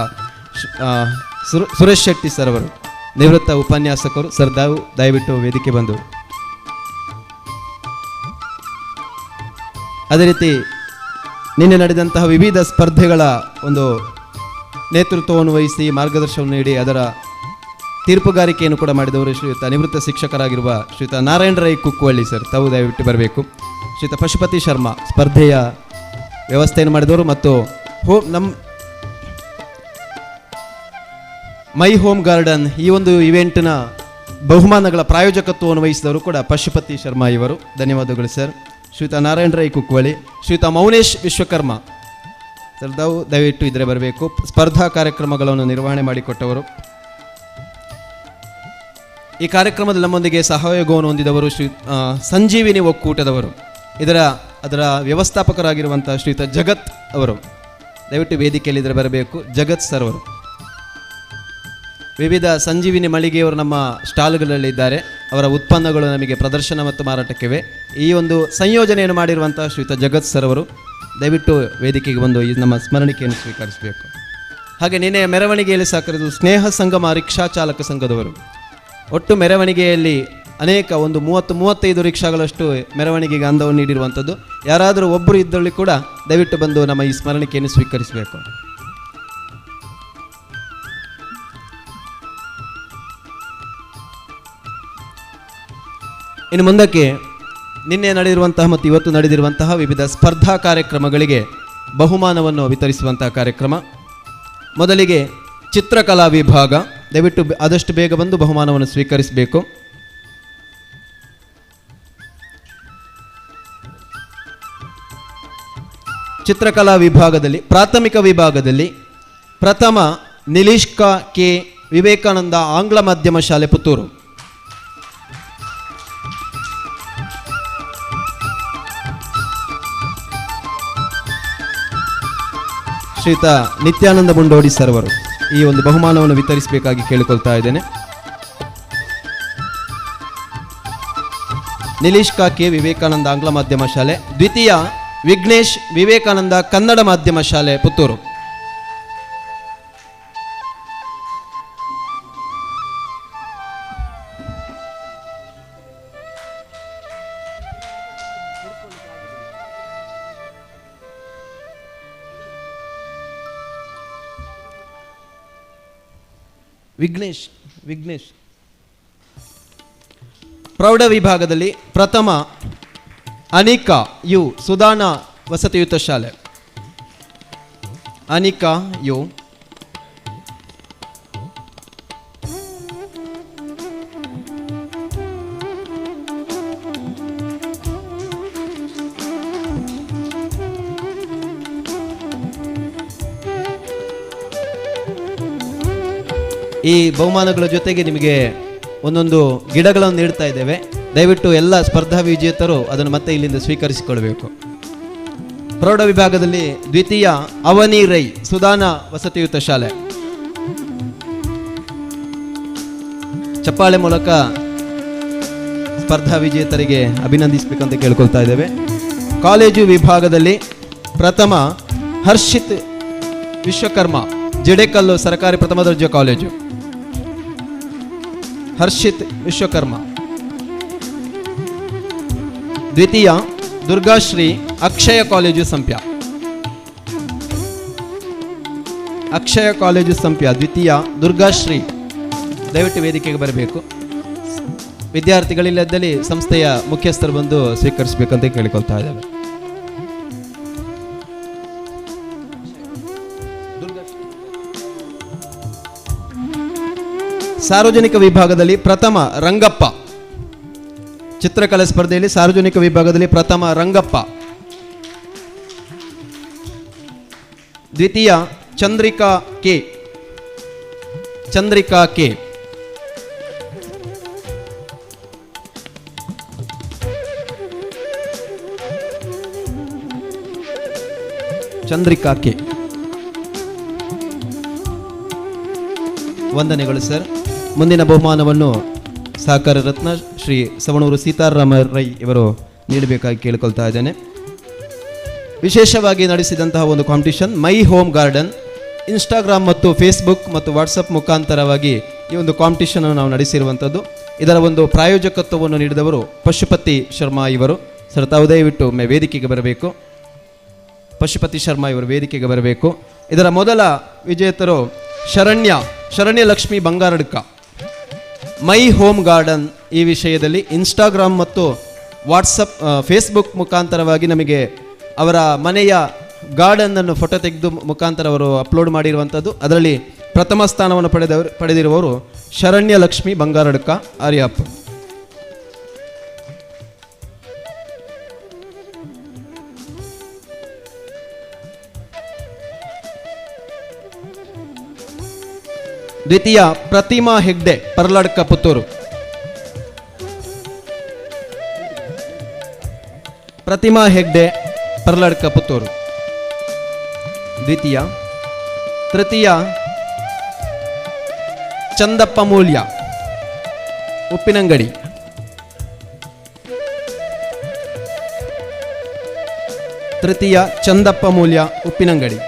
ಸುರೇಶ್ ಶೆಟ್ಟಿ ಸರ್ ಅವರು, ನಿವೃತ್ತ ಉಪನ್ಯಾಸಕರು ಸರ್, ದಯವಿಟ್ಟು ವೇದಿಕೆ ಬಂದು. ಅದೇ ರೀತಿ ನಿನ್ನೆ ನಡೆದಂತಹ ವಿವಿಧ ಸ್ಪರ್ಧೆಗಳ ಒಂದು ನೇತೃತ್ವವನ್ನು ವಹಿಸಿ ಮಾರ್ಗದರ್ಶನವನ್ನು ನೀಡಿ ಅದರ ತೀರ್ಪುಗಾರಿಕೆಯನ್ನು ಕೂಡ ಮಾಡಿದವರು ಶ್ರೀಯುತ ನಿವೃತ್ತ ಶಿಕ್ಷಕರಾಗಿರುವ ಶ್ರೀಯುತ ನಾರಾಯಣ ರೈ ಕುಕ್ಕುವಳ್ಳಿ ಸರ್, ತಾವು ದಯವಿಟ್ಟು ಬರಬೇಕು. ಶ್ರೀಯುತ ಪಶುಪತಿ ಶರ್ಮಾ ಸ್ಪರ್ಧೆಯ ವ್ಯವಸ್ಥೆಯನ್ನು ಮಾಡಿದವರು ಮತ್ತು ಮೈ ಹೋಮ್ ಗಾರ್ಡನ್ ಈ ಒಂದು ಇವೆಂಟ್ನ ಬಹುಮಾನಗಳ ಪ್ರಾಯೋಜಕತ್ವವನ್ನು ವಹಿಸಿದವರು ಕೂಡ ಪಶುಪತಿ ಶರ್ಮಾ ಇವರು, ಧನ್ಯವಾದಗಳು ಸರ್. ಶ್ರೀಯುತ ನಾರಾಯಣ ರೈ ಕುಕ್ಕುವಳ್ಳಿ, ಶ್ರೀಯುತ ಮೌನೇಶ್ ವಿಶ್ವಕರ್ಮ ಸರ್, ದಯವಿಟ್ಟು ಇದ್ರೆ ಬರಬೇಕು. ಸ್ಪರ್ಧಾ ಕಾರ್ಯಕ್ರಮಗಳನ್ನು ನಿರ್ವಹಣೆ ಮಾಡಿಕೊಟ್ಟವರು. ಈ ಕಾರ್ಯಕ್ರಮದಲ್ಲಿ ನಮ್ಮೊಂದಿಗೆ ಸಹಯೋಗವನ್ನು ಹೊಂದಿದವರು ಸಂಜೀವಿನಿ ಒಕ್ಕೂಟದವರು, ಅದರ ವ್ಯವಸ್ಥಾಪಕರಾಗಿರುವಂಥ ಶ್ರೀಯುತ ಜಗತ್ ಅವರು, ದಯವಿಟ್ಟು ವೇದಿಕೆಯಲ್ಲಿ ಇದ್ರೆ ಬರಬೇಕು. ಜಗತ್ ಸರ್ ಅವರು ವಿವಿಧ ಸಂಜೀವಿನಿ ಮಳಿಗೆಯವರು ನಮ್ಮ ಸ್ಟಾಲ್ಗಳಲ್ಲಿದ್ದಾರೆ, ಅವರ ಉತ್ಪನ್ನಗಳು ನಮಗೆ ಪ್ರದರ್ಶನ ಮತ್ತು ಮಾರಾಟಕ್ಕಿವೆ. ಈ ಒಂದು ಸಂಯೋಜನೆಯನ್ನು ಮಾಡಿರುವಂಥ ಶ್ರೀಯುತ ಜಗತ್ ಸರ್ ಅವರು, ದಯವಿಟ್ಟು ವೇದಿಕೆಗೆ ಬಂದು ಈ ನಮ್ಮ ಸ್ಮರಣಿಕೆಯನ್ನು ಸ್ವೀಕರಿಸಬೇಕು. ಹಾಗೆ ನಿನ್ನೆ ಮೆರವಣಿಗೆಯಲ್ಲಿ ಸಹಕರಿಸಿದ ಸ್ನೇಹ ಸಂಗಮ ರಿಕ್ಷಾ ಚಾಲಕ ಸಂಘದವರು, ಒಟ್ಟು ಮೆರವಣಿಗೆಯಲ್ಲಿ ಅನೇಕ ಒಂದು 30-35 ರಿಕ್ಷಾಗಳಷ್ಟು ಮೆರವಣಿಗೆಗೆ ಅಂದವನ್ನು ನೀಡಿರುವಂಥದ್ದು. ಯಾರಾದರೂ ಒಬ್ಬರು ಇದ್ದಲ್ಲಿ ಕೂಡ ದಯವಿಟ್ಟು ಬಂದು ನಮ್ಮ ಈ ಸ್ಮರಣಿಕೆಯನ್ನು ಸ್ವೀಕರಿಸಬೇಕು. ಇನ್ನು ಮುಂದಕ್ಕೆ ನಿನ್ನೆ ನಡೆದಿರುವಂತಹ ಮತ್ತು ಇವತ್ತು ನಡೆದಿರುವಂತಹ ವಿವಿಧ ಸ್ಪರ್ಧಾ ಕಾರ್ಯಕ್ರಮಗಳಿಗೆ ಬಹುಮಾನವನ್ನು ವಿತರಿಸುವಂತಹ ಕಾರ್ಯಕ್ರಮ. ಮೊದಲಿಗೆ ಚಿತ್ರಕಲಾ ವಿಭಾಗ, ದಯವಿಟ್ಟು ಆದಷ್ಟು ಬೇಗ ಬಂದು ಬಹುಮಾನವನ್ನು ಸ್ವೀಕರಿಸಬೇಕು. ಚಿತ್ರಕಲಾ ವಿಭಾಗದಲ್ಲಿ ಪ್ರಾಥಮಿಕ ವಿಭಾಗದಲ್ಲಿ ಪ್ರಥಮ ನಿಲೀಶ್ಕಾ ಕೆ ವಿವೇಕಾನಂದ ಆಂಗ್ಲ ಮಾಧ್ಯಮ ಶಾಲೆ ಪುತ್ತೂರು, ಶ್ರೀಯುತ ನಿತ್ಯಾನಂದ ಮುಂಡೋಡಿ ಸರ್ ಅವರು ಈ ಒಂದು ಬಹುಮಾನವನ್ನು ವಿತರಿಸಬೇಕಾಗಿ ಕೇಳಿಕೊಳ್ತಾ ಇದ್ದೇನೆ. ನಿಲೀಶ್ ಕಾಕೆ ವಿವೇಕಾನಂದ ಆಂಗ್ಲ ಮಾಧ್ಯಮ ಶಾಲೆ, ದ್ವಿತೀಯ ವಿಘ್ನೇಶ್ ವಿವೇಕಾನಂದ ಕನ್ನಡ ಮಾಧ್ಯಮ ಶಾಲೆ ಪುತ್ತೂರು. ವಿಘ್ನೇಶ್ ಪ್ರೌಢ ವಿಭಾಗದಲ್ಲಿ ಪ್ರಥಮ ಅನಿಕಾ ಯು ಸುಧಾನ ವಸತಿಯುತ ಶಾಲೆ. ಅನಿಕಾ ಯು. ಈ ಬಹುಮಾನಗಳ ಜೊತೆಗೆ ನಿಮಗೆ ಒಂದೊಂದು ಗಿಡಗಳನ್ನು ನೀಡ್ತಾ ಇದ್ದೇವೆ. ದಯವಿಟ್ಟು ಎಲ್ಲ ಸ್ಪರ್ಧಾ ವಿಜೇತರು ಅದನ್ನು ಮತ್ತೆ ಇಲ್ಲಿಂದ ಸ್ವೀಕರಿಸಿಕೊಳ್ಬೇಕು. ಪ್ರೌಢ ವಿಭಾಗದಲ್ಲಿ ದ್ವಿತೀಯ ಅವನಿ ರೈ ಸುಧಾನ ವಸತಿಯುತ ಶಾಲೆ. ಚಪ್ಪಾಳೆ ಮೂಲಕ ಸ್ಪರ್ಧಾ ವಿಜೇತರಿಗೆ ಅಭಿನಂದಿಸಬೇಕಂತ ಕೇಳ್ಕೊಳ್ತಾ ಇದ್ದೇವೆ. ಕಾಲೇಜು ವಿಭಾಗದಲ್ಲಿ ಪ್ರಥಮ ಹರ್ಷಿತ್ ವಿಶ್ವಕರ್ಮ ಜಡೆಕಲ್ಲು ಸರ್ಕಾರಿ ಪ್ರಥಮ ದರ್ಜೆ ಕಾಲೇಜು. ಹರ್ಷಿತ್ ವಿಶ್ವಕರ್ಮ. ದ್ವಿತೀಯ ದುರ್ಗಾಶ್ರೀ ಅಕ್ಷಯ ಕಾಲೇಜು ಸಂಪ್ಯ. ಅಕ್ಷಯ ಕಾಲೇಜು ಸಂಪ್ಯ ದ್ವಿತೀಯ ದುರ್ಗಾಶ್ರೀ. ದಯವಿಟ್ಟು ವೇದಿಕೆಗೆ ಬರಬೇಕು. ವಿದ್ಯಾರ್ಥಿಗಳಿಲ್ಲದಲ್ಲಿ ಸಂಸ್ಥೆಯ ಮುಖ್ಯಸ್ಥರು ಬಂದು ಸ್ವೀಕರಿಸಬೇಕಂತ ಕೇಳಿಕೊಳ್ತಾ ಇದ್ದೇವೆ. ಸಾರ್ವಜನಿಕ ವಿಭಾಗದಲ್ಲಿ ಪ್ರಥಮ ರಂಗಪ್ಪ. ಚಿತ್ರಕಲೆ ಸ್ಪರ್ಧೆಯಲ್ಲಿ ಸಾರ್ವಜನಿಕ ವಿಭಾಗದಲ್ಲಿ ಪ್ರಥಮ ರಂಗಪ್ಪ. ದ್ವಿತೀಯ Chandrika K. Chandrika K. Chandrika K. ವಂದನೆಗಳು ಸರ್. ಮುಂದಿನ ಬಹುಮಾನವನ್ನು ಸಹಕಾರ ರತ್ನ ಶ್ರೀ ಸವಣೂರು ಸೀತಾರಾಮ ರೈ ಇವರು ನೀಡಬೇಕಾಗಿ ಕೇಳಿಕೊಳ್ತಾ ಇದ್ದೇನೆ. ವಿಶೇಷವಾಗಿ ನಡೆಸಿದಂತಹ ಒಂದು ಕಾಂಪಿಟಿಷನ್ ಮೈ ಹೋಮ್ ಗಾರ್ಡನ್. ಇನ್ಸ್ಟಾಗ್ರಾಮ್ ಮತ್ತು ಫೇಸ್ಬುಕ್ ಮತ್ತು ವಾಟ್ಸಪ್ ಮುಖಾಂತರವಾಗಿ ಈ ಒಂದು ಕಾಂಪಿಟಿಷನ್ ನಾವು ನಡೆಸಿರುವಂಥದ್ದು. ಇದರ ಒಂದು ಪ್ರಾಯೋಜಕತ್ವವನ್ನು ನೀಡಿದವರು ಪಶುಪತಿ ಶರ್ಮಾ ಇವರು. ಸರ್ ತಾವು ದಯವಿಟ್ಟು ವೇದಿಕೆಗೆ ಬರಬೇಕು. ಪಶುಪತಿ ಶರ್ಮಾ ಇವರು ವೇದಿಕೆಗೆ ಬರಬೇಕು. ಇದರ ಮೊದಲ ವಿಜೇತರು Sharanya Lakshmi Bangaradka. My home garden ಈ ವಿಷಯದಲ್ಲಿ ಇನ್ಸ್ಟಾಗ್ರಾಮ್ ಮತ್ತು ವಾಟ್ಸಪ್ ಫೇಸ್ಬುಕ್ ಮುಖಾಂತರವಾಗಿ ನಮಗೆ ಅವರ ಮನೆಯ ಗಾರ್ಡನ್ನನ್ನು ಫೋಟೋ ತೆಗೆದು ಮುಖಾಂತರ ಅವರು ಅಪ್ಲೋಡ್ ಮಾಡಿರುವಂಥದ್ದು. ಅದರಲ್ಲಿ ಪ್ರಥಮ ಸ್ಥಾನವನ್ನು ಪಡೆದಿರುವವರು ಶರಣ್ಯ ಲಕ್ಷ್ಮಿ ಬಂಗಾರಡ್ಕ ಆರ್ಯಾಪ್. ದ್ವಿತೀಯ ಪ್ರತಿಮಾ ಹೆಗ್ಡೆ ಪರ್ಲಡ್ಕ ಪುತ್ತೂರು. ಪ್ರತಿಮಾ ಹೆಗ್ಡೆ ಪರ್ಲಡ್ಕ ಪುತ್ತೂರು ದ್ವಿತೀಯ. ತೃತೀಯ ಚಂದಪ್ಪ ಮೂಲ್ಯ ಉಪ್ಪಿನಂಗಡಿ. ತೃತೀಯ ಚಂದಪ್ಪ ಮೂಲ್ಯ ಉಪ್ಪಿನಂಗಡಿ.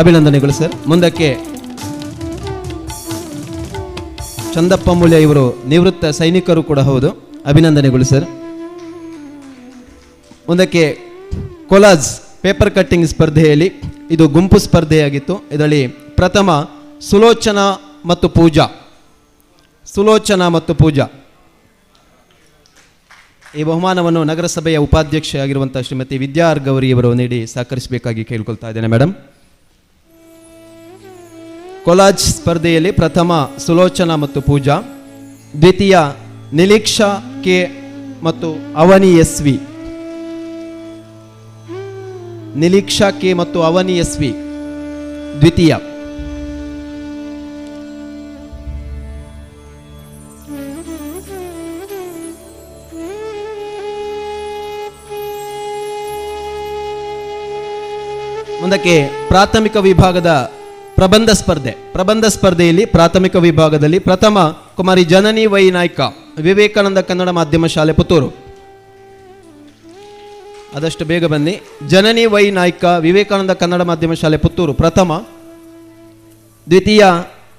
ಅಭಿನಂದನೆಗಳು ಸರ್. ಮುಂದಕ್ಕೆ ಚಂದಪ್ಪ ಮೂಲ್ಯ ಇವರು ನಿವೃತ್ತ ಸೈನಿಕರು ಕೂಡ ಹೌದು. ಅಭಿನಂದನೆಗಳು ಸರ್. ಮುಂದಕ್ಕೆ ಕೊಲಾಜ್ ಪೇಪರ್ ಕಟ್ಟಿಂಗ್ ಸ್ಪರ್ಧೆಯಲ್ಲಿ ಇದು ಗುಂಪು ಸ್ಪರ್ಧೆಯಾಗಿತ್ತು. ಇದರಲ್ಲಿ ಪ್ರಥಮ ಸುಲೋಚನಾ ಮತ್ತು ಪೂಜಾ. ಈ ಬಹುಮಾನವನ್ನು ನಗರಸಭೆಯ ಉಪಾಧ್ಯಕ್ಷೆ ಆಗಿರುವಂಥ ಶ್ರೀಮತಿ ವಿದ್ಯಾ ಗೌರಿ ಇವರು ನೀಡಿ ಸಹಕರಿಸಬೇಕಾಗಿ ಕೇಳ್ಕೊಳ್ತಾ ಇದ್ದೇನೆ ಮೇಡಮ್. ಕೊಲಾಜ್ ಸ್ಪರ್ಧೆಯಲ್ಲಿ ಪ್ರಥಮ ಸುಲೋಚನಾ ಮತ್ತು ಪೂಜಾ, ದ್ವಿತೀಯ ನಿಲೀಕ್ಷಾ ಕೆ ಮತ್ತು ಅವನಿ ಎಸ್ ವಿ. ನಿಲೀಕ್ಷಾ ಕೆ ಮತ್ತು ಅವನಿ ಎಸ್ವಿ ದ್ವಿತೀಯ. ಮುಂದಕ್ಕೆ ಪ್ರಾಥಮಿಕ ವಿಭಾಗದ ಪ್ರಬಂಧ ಸ್ಪರ್ಧೆಯಲ್ಲಿ ಪ್ರಾಥಮಿಕ ವಿಭಾಗದಲ್ಲಿ ಪ್ರಥಮ ಕುಮಾರಿ ಜನನಿ ವೈ ನಾಯ್ಕ, ವಿವೇಕಾನಂದ ಕನ್ನಡ ಮಾಧ್ಯಮ ಶಾಲೆ ಪುತ್ತೂರು. ಆದಷ್ಟು ಬೇಗ ಬನ್ನಿ. ಜನನಿ ವೈ ನಾಯ್ಕ, ವಿವೇಕಾನಂದ ಕನ್ನಡ ಮಾಧ್ಯಮ ಶಾಲೆ ಪುತ್ತೂರು ಪ್ರಥಮ. ದ್ವಿತೀಯ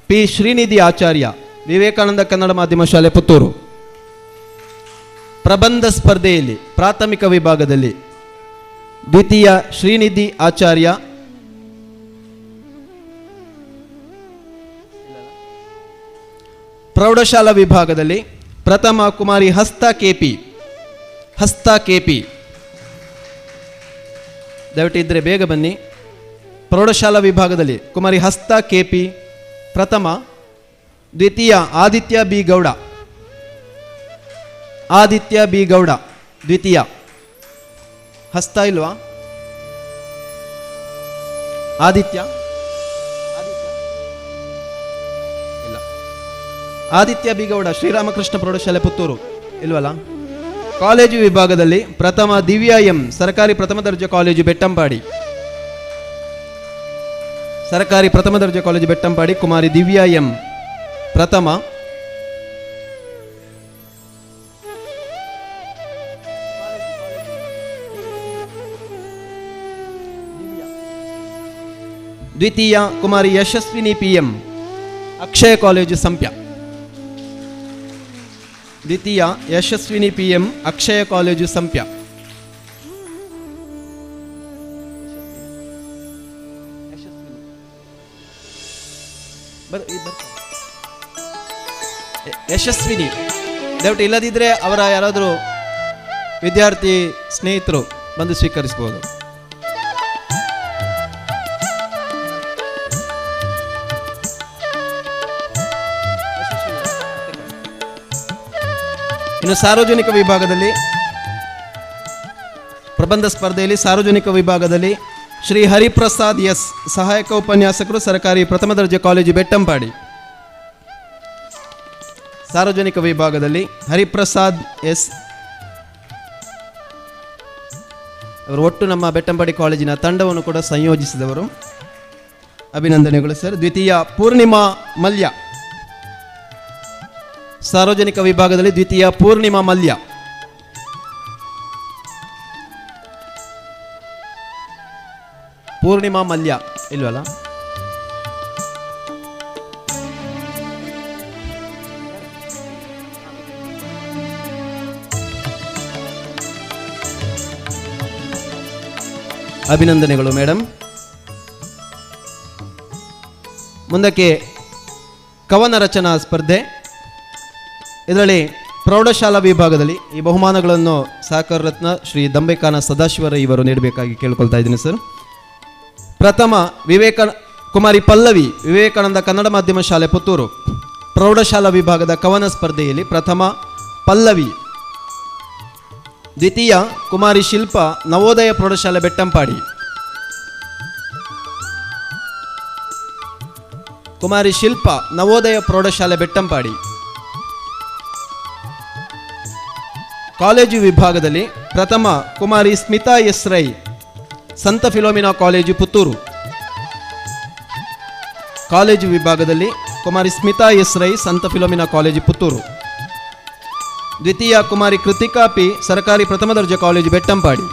ಪಿ ಶ್ರೀನಿಧಿ ಆಚಾರ್ಯ, ವಿವೇಕಾನಂದ ಕನ್ನಡ ಮಾಧ್ಯಮ ಶಾಲೆ ಪುತ್ತೂರು. ಪ್ರಬಂಧ ಸ್ಪರ್ಧೆಯಲ್ಲಿ ಪ್ರಾಥಮಿಕ ವಿಭಾಗದಲ್ಲಿ ದ್ವಿತೀಯ ಶ್ರೀನಿಧಿ ಆಚಾರ್ಯ, ಪ್ರೌಢಶಾಲಾ ವಿಭಾಗದಲ್ಲಿ ಪ್ರಥಮ ಕುಮಾರಿ ಹಸ್ತ ಕೆಪಿ, ದಯವಿಟ್ಟು ಇದ್ರೆ ಬೇಗ ಬನ್ನಿ. ಪ್ರೌಢಶಾಲಾ ವಿಭಾಗದಲ್ಲಿ ಕುಮಾರಿ ಹಸ್ತ ಕೆಪಿ ಪ್ರಥಮ. ದ್ವಿತೀಯ ಆದಿತ್ಯ ಬಿ ಗೌಡ ದ್ವಿತೀಯ. ಹಸ್ತ ಇಲ್ವಾ? ಆದಿತ್ಯ ಇಲ್ಲ. ಆದಿತ್ಯ ಬಿ ಗೌಡ, ಶ್ರೀರಾಮಕೃಷ್ಣ ಪ್ರೌಢಶಾಲೆ ಪುತ್ತೂರು ಇಲ್ವಲ್ಲ. ಕಾಲೇಜು ವಿಭಾಗದಲ್ಲಿ ಪ್ರಥಮ ದಿವ್ಯಾ ಎಂ, ಸರ್ಕಾರಿ ಪ್ರಥಮ ದರ್ಜೆ ಕಾಲೇಜು ಬೆಟ್ಟಂಪಾಡಿ. ಸರ್ಕಾರಿ ಪ್ರಥಮ ದರ್ಜೆ ಕಾಲೇಜು ಬೆಟ್ಟಂಪಾಡಿ ಕುಮಾರಿ ದಿವ್ಯಾ ಎಂ ಪ್ರಥಮ. ದ್ವಿತೀಯ ಕುಮಾರಿ ಯಶಸ್ವಿನಿ PM, ಅಕ್ಷಯ ಕಾಲೇಜು ಸಂಪ್ಯ. ದ್ವಿತೀಯ ಯಶಸ್ವಿನಿ PM, ಅಕ್ಷಯ ಕಾಲೇಜು ಸಂಪ್ಯ. ಯಶಸ್ವಿನಿ, ದಯವಿಟ್ಟು ಇಲ್ಲದಿದ್ದರೆ ಅವರ ಯಾರಾದರೂ ವಿದ್ಯಾರ್ಥಿ ಸ್ನೇಹಿತರು ಬಂದು ಸ್ವೀಕರಿಸಬಹುದು. ಇನ್ನು ಸಾರ್ವಜನಿಕ ವಿಭಾಗದಲ್ಲಿ ಪ್ರಬಂಧ ಸ್ಪರ್ಧೆಯಲ್ಲಿ ಸಾರ್ವಜನಿಕ ವಿಭಾಗದಲ್ಲಿ ಶ್ರೀ ಹರಿಪ್ರಸಾದ್ ಎಸ್, ಸಹಾಯಕ ಉಪನ್ಯಾಸಕರು, ಸರ್ಕಾರಿ ಪ್ರಥಮ ದರ್ಜೆ ಕಾಲೇಜು ಬೆಟ್ಟಂಪಾಡಿ. ಸಾರ್ವಜನಿಕ ವಿಭಾಗದಲ್ಲಿ ಹರಿಪ್ರಸಾದ್ ಎಸ್ ಅವರು ಒಟ್ಟು ನಮ್ಮ ಬೆಟ್ಟಂಪಾಡಿ ಕಾಲೇಜಿನ ತಂಡವನ್ನು ಕೂಡ ಸಂಯೋಜಿಸಿದವರು. ಅಭಿನಂದನೆಗಳು ಸರ್. ದ್ವಿತೀಯ ಪೂರ್ಣಿಮಾ ಮಲ್ಯ, ಸಾರ್ವಜನಿಕ ವಿಭಾಗದಲ್ಲಿ ದ್ವಿತೀಯ ಪೂರ್ಣಿಮಾ ಮಲ್ಯ. ಪೂರ್ಣಿಮಾ ಮಲ್ಯ ಇಲ್ವಲ್ಲ. ಅಭಿನಂದನೆಗಳು ಮೇಡಮ್. ಮುಂದಕ್ಕೆ ಕವನ ರಚನಾ ಸ್ಪರ್ಧೆ. ಇದರಲ್ಲಿ ಪ್ರೌಢಶಾಲಾ ವಿಭಾಗದಲ್ಲಿ ಈ ಬಹುಮಾನಗಳನ್ನು ಸಹಕಾರ ರತ್ನ ಶ್ರೀ ದಂಬೆಕಾನ ಸದಾಶಿವರ ಇವರು ನೀಡಬೇಕಾಗಿ ಕೇಳ್ಕೊಳ್ತಾ ಇದ್ದೀನಿ ಸರ್. ಪ್ರಥಮ ಕುಮಾರಿ ಪಲ್ಲವಿ, ವಿವೇಕಾನಂದ ಕನ್ನಡ ಮಾಧ್ಯಮ ಶಾಲೆ ಪುತ್ತೂರು. ಪ್ರೌಢಶಾಲಾ ವಿಭಾಗದ ಕವನ ಸ್ಪರ್ಧೆಯಲ್ಲಿ ಪ್ರಥಮ ಪಲ್ಲವಿ. ದ್ವಿತೀಯ ಕುಮಾರಿ ಶಿಲ್ಪ, ನವೋದಯ ಪ್ರೌಢಶಾಲೆ ಬೆಟ್ಟಂಪಾಡಿ. ಕುಮಾರಿ ಶಿಲ್ಪ, ನವೋದಯ ಪ್ರೌಢಶಾಲೆ ಬೆಟ್ಟಂಪಾಡಿ. ಕಾಲೇಜು ವಿಭಾಗದಲ್ಲಿ ಪ್ರಥಮ ಕುಮಾರಿ ಸ್ಮಿತಾ ಎಸ್ ರೈ, ಸಂತ ಫಿಲೋಮಿನಾ ಕಾಲೇಜು ಪುತ್ತೂರು. ಕಾಲೇಜು ವಿಭಾಗದಲ್ಲಿ ಕುಮಾರಿ ಸ್ಮಿತಾ ಎಸ್ ರೈ, ಸಂತ ಫಿಲೋಮಿನಾ ಕಾಲೇಜು ಪುತ್ತೂರು. ದ್ವಿತೀಯ ಕುಮಾರಿ ಕೃತಿಕಾ ಪಿ, ಸರ್ಕಾರಿ ಪ್ರಥಮ ದರ್ಜೆ ಕಾಲೇಜು ಬೆಟ್ಟಂಪಾಡಿ.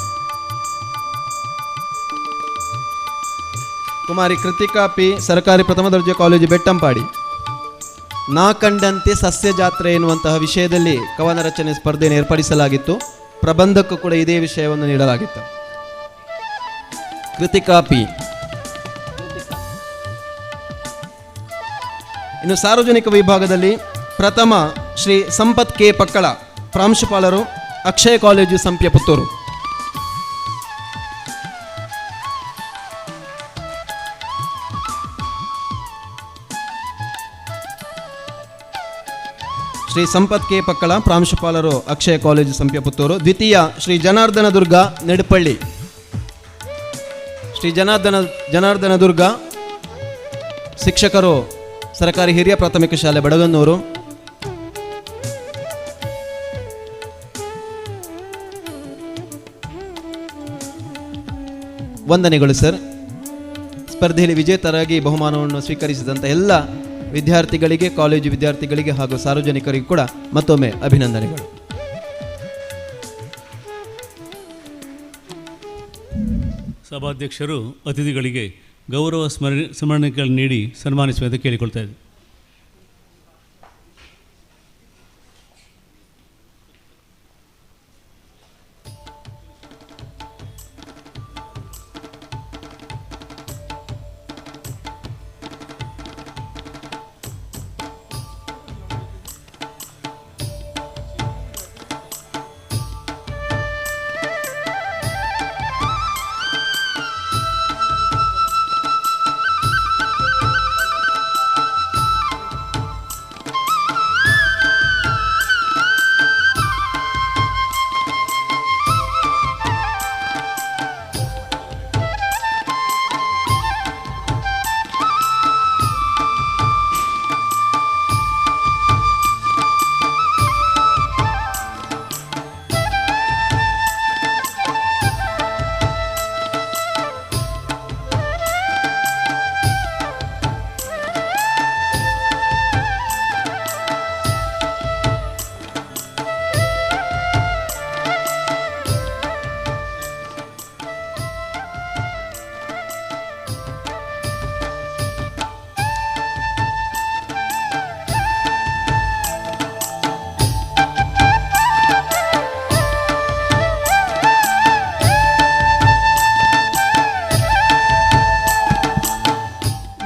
ಕುಮಾರಿ ಕೃತಿಕಾ ಪಿ, ಸರ್ಕಾರಿ ಪ್ರಥಮ ದರ್ಜೆ ಕಾಲೇಜು ಬೆಟ್ಟಂಪಾಡಿ. ನಾ ಕಂಡಂತೆ ಸಸ್ಯ ಜಾತ್ರೆ ಎನ್ನುವಂತಹ ವಿಷಯದಲ್ಲಿ ಕವನ ರಚನೆ ಸ್ಪರ್ಧೆಯನ್ನು ಏರ್ಪಡಿಸಲಾಗಿತ್ತು. ಪ್ರಬಂಧಕ್ಕೂ ಕೂಡ ಇದೇ ವಿಷಯವನ್ನು ನೀಡಲಾಗಿತ್ತು. ಕೃತಿಕಾ ಪಿ. ಇನ್ನು ಸಾರ್ವಜನಿಕ ವಿಭಾಗದಲ್ಲಿ ಪ್ರಥಮ ಶ್ರೀ ಸಂಪತ್ ಕೆ ಪಕ್ಕಳ, ಪ್ರಾಂಶುಪಾಲರು, ಅಕ್ಷಯ ಕಾಲೇಜು ಸಂಪ್ಯ ಪುತ್ತೂರು. ಶ್ರೀ ಸಂಪತ್ ಕೆ ಪಕ್ಕಳ, ಪ್ರಾಂಶುಪಾಲರು, ಅಕ್ಷಯ ಕಾಲೇಜು ಸಂಪ್ಯ ಪುತ್ತೂರು. ದ್ವಿತೀಯ ಶ್ರೀ ಜನಾರ್ದನ ದುರ್ಗ ನೆಡಪಳ್ಳಿ. ಶ್ರೀ ಜನಾರ್ದನ ದುರ್ಗ, ಶಿಕ್ಷಕರು ಸರ್ಕಾರಿ ಹಿರಿಯ ಪ್ರಾಥಮಿಕ ಶಾಲೆ ಬಡಗನ್ನೂರು. ವಂದನೆಗಳು ಸರ್. ಸ್ಪರ್ಧೆಯಲ್ಲಿ ವಿಜೇತರಾಗಿ ಬಹುಮಾನವನ್ನು ಸ್ವೀಕರಿಸಿದಂಥ ಎಲ್ಲ ವಿದ್ಯಾರ್ಥಿಗಳಿಗೆ, ಕಾಲೇಜು ವಿದ್ಯಾರ್ಥಿಗಳಿಗೆ ಹಾಗೂ ಸಾರ್ವಜನಿಕರಿಗೂ ಕೂಡ ಮತ್ತೊಮ್ಮೆ ಅಭಿನಂದನೆಗಳು. ಸಭಾಧ್ಯಕ್ಷರು ಅತಿಥಿಗಳಿಗೆ ಗೌರವ ಸ್ಮರಣೆಗಳನ್ನು ನೀಡಿ ಸನ್ಮಾನಿಸುವಂತೆ ಕೇಳಿಕೊಳ್ತಾ ಇದ್ದಾರೆ.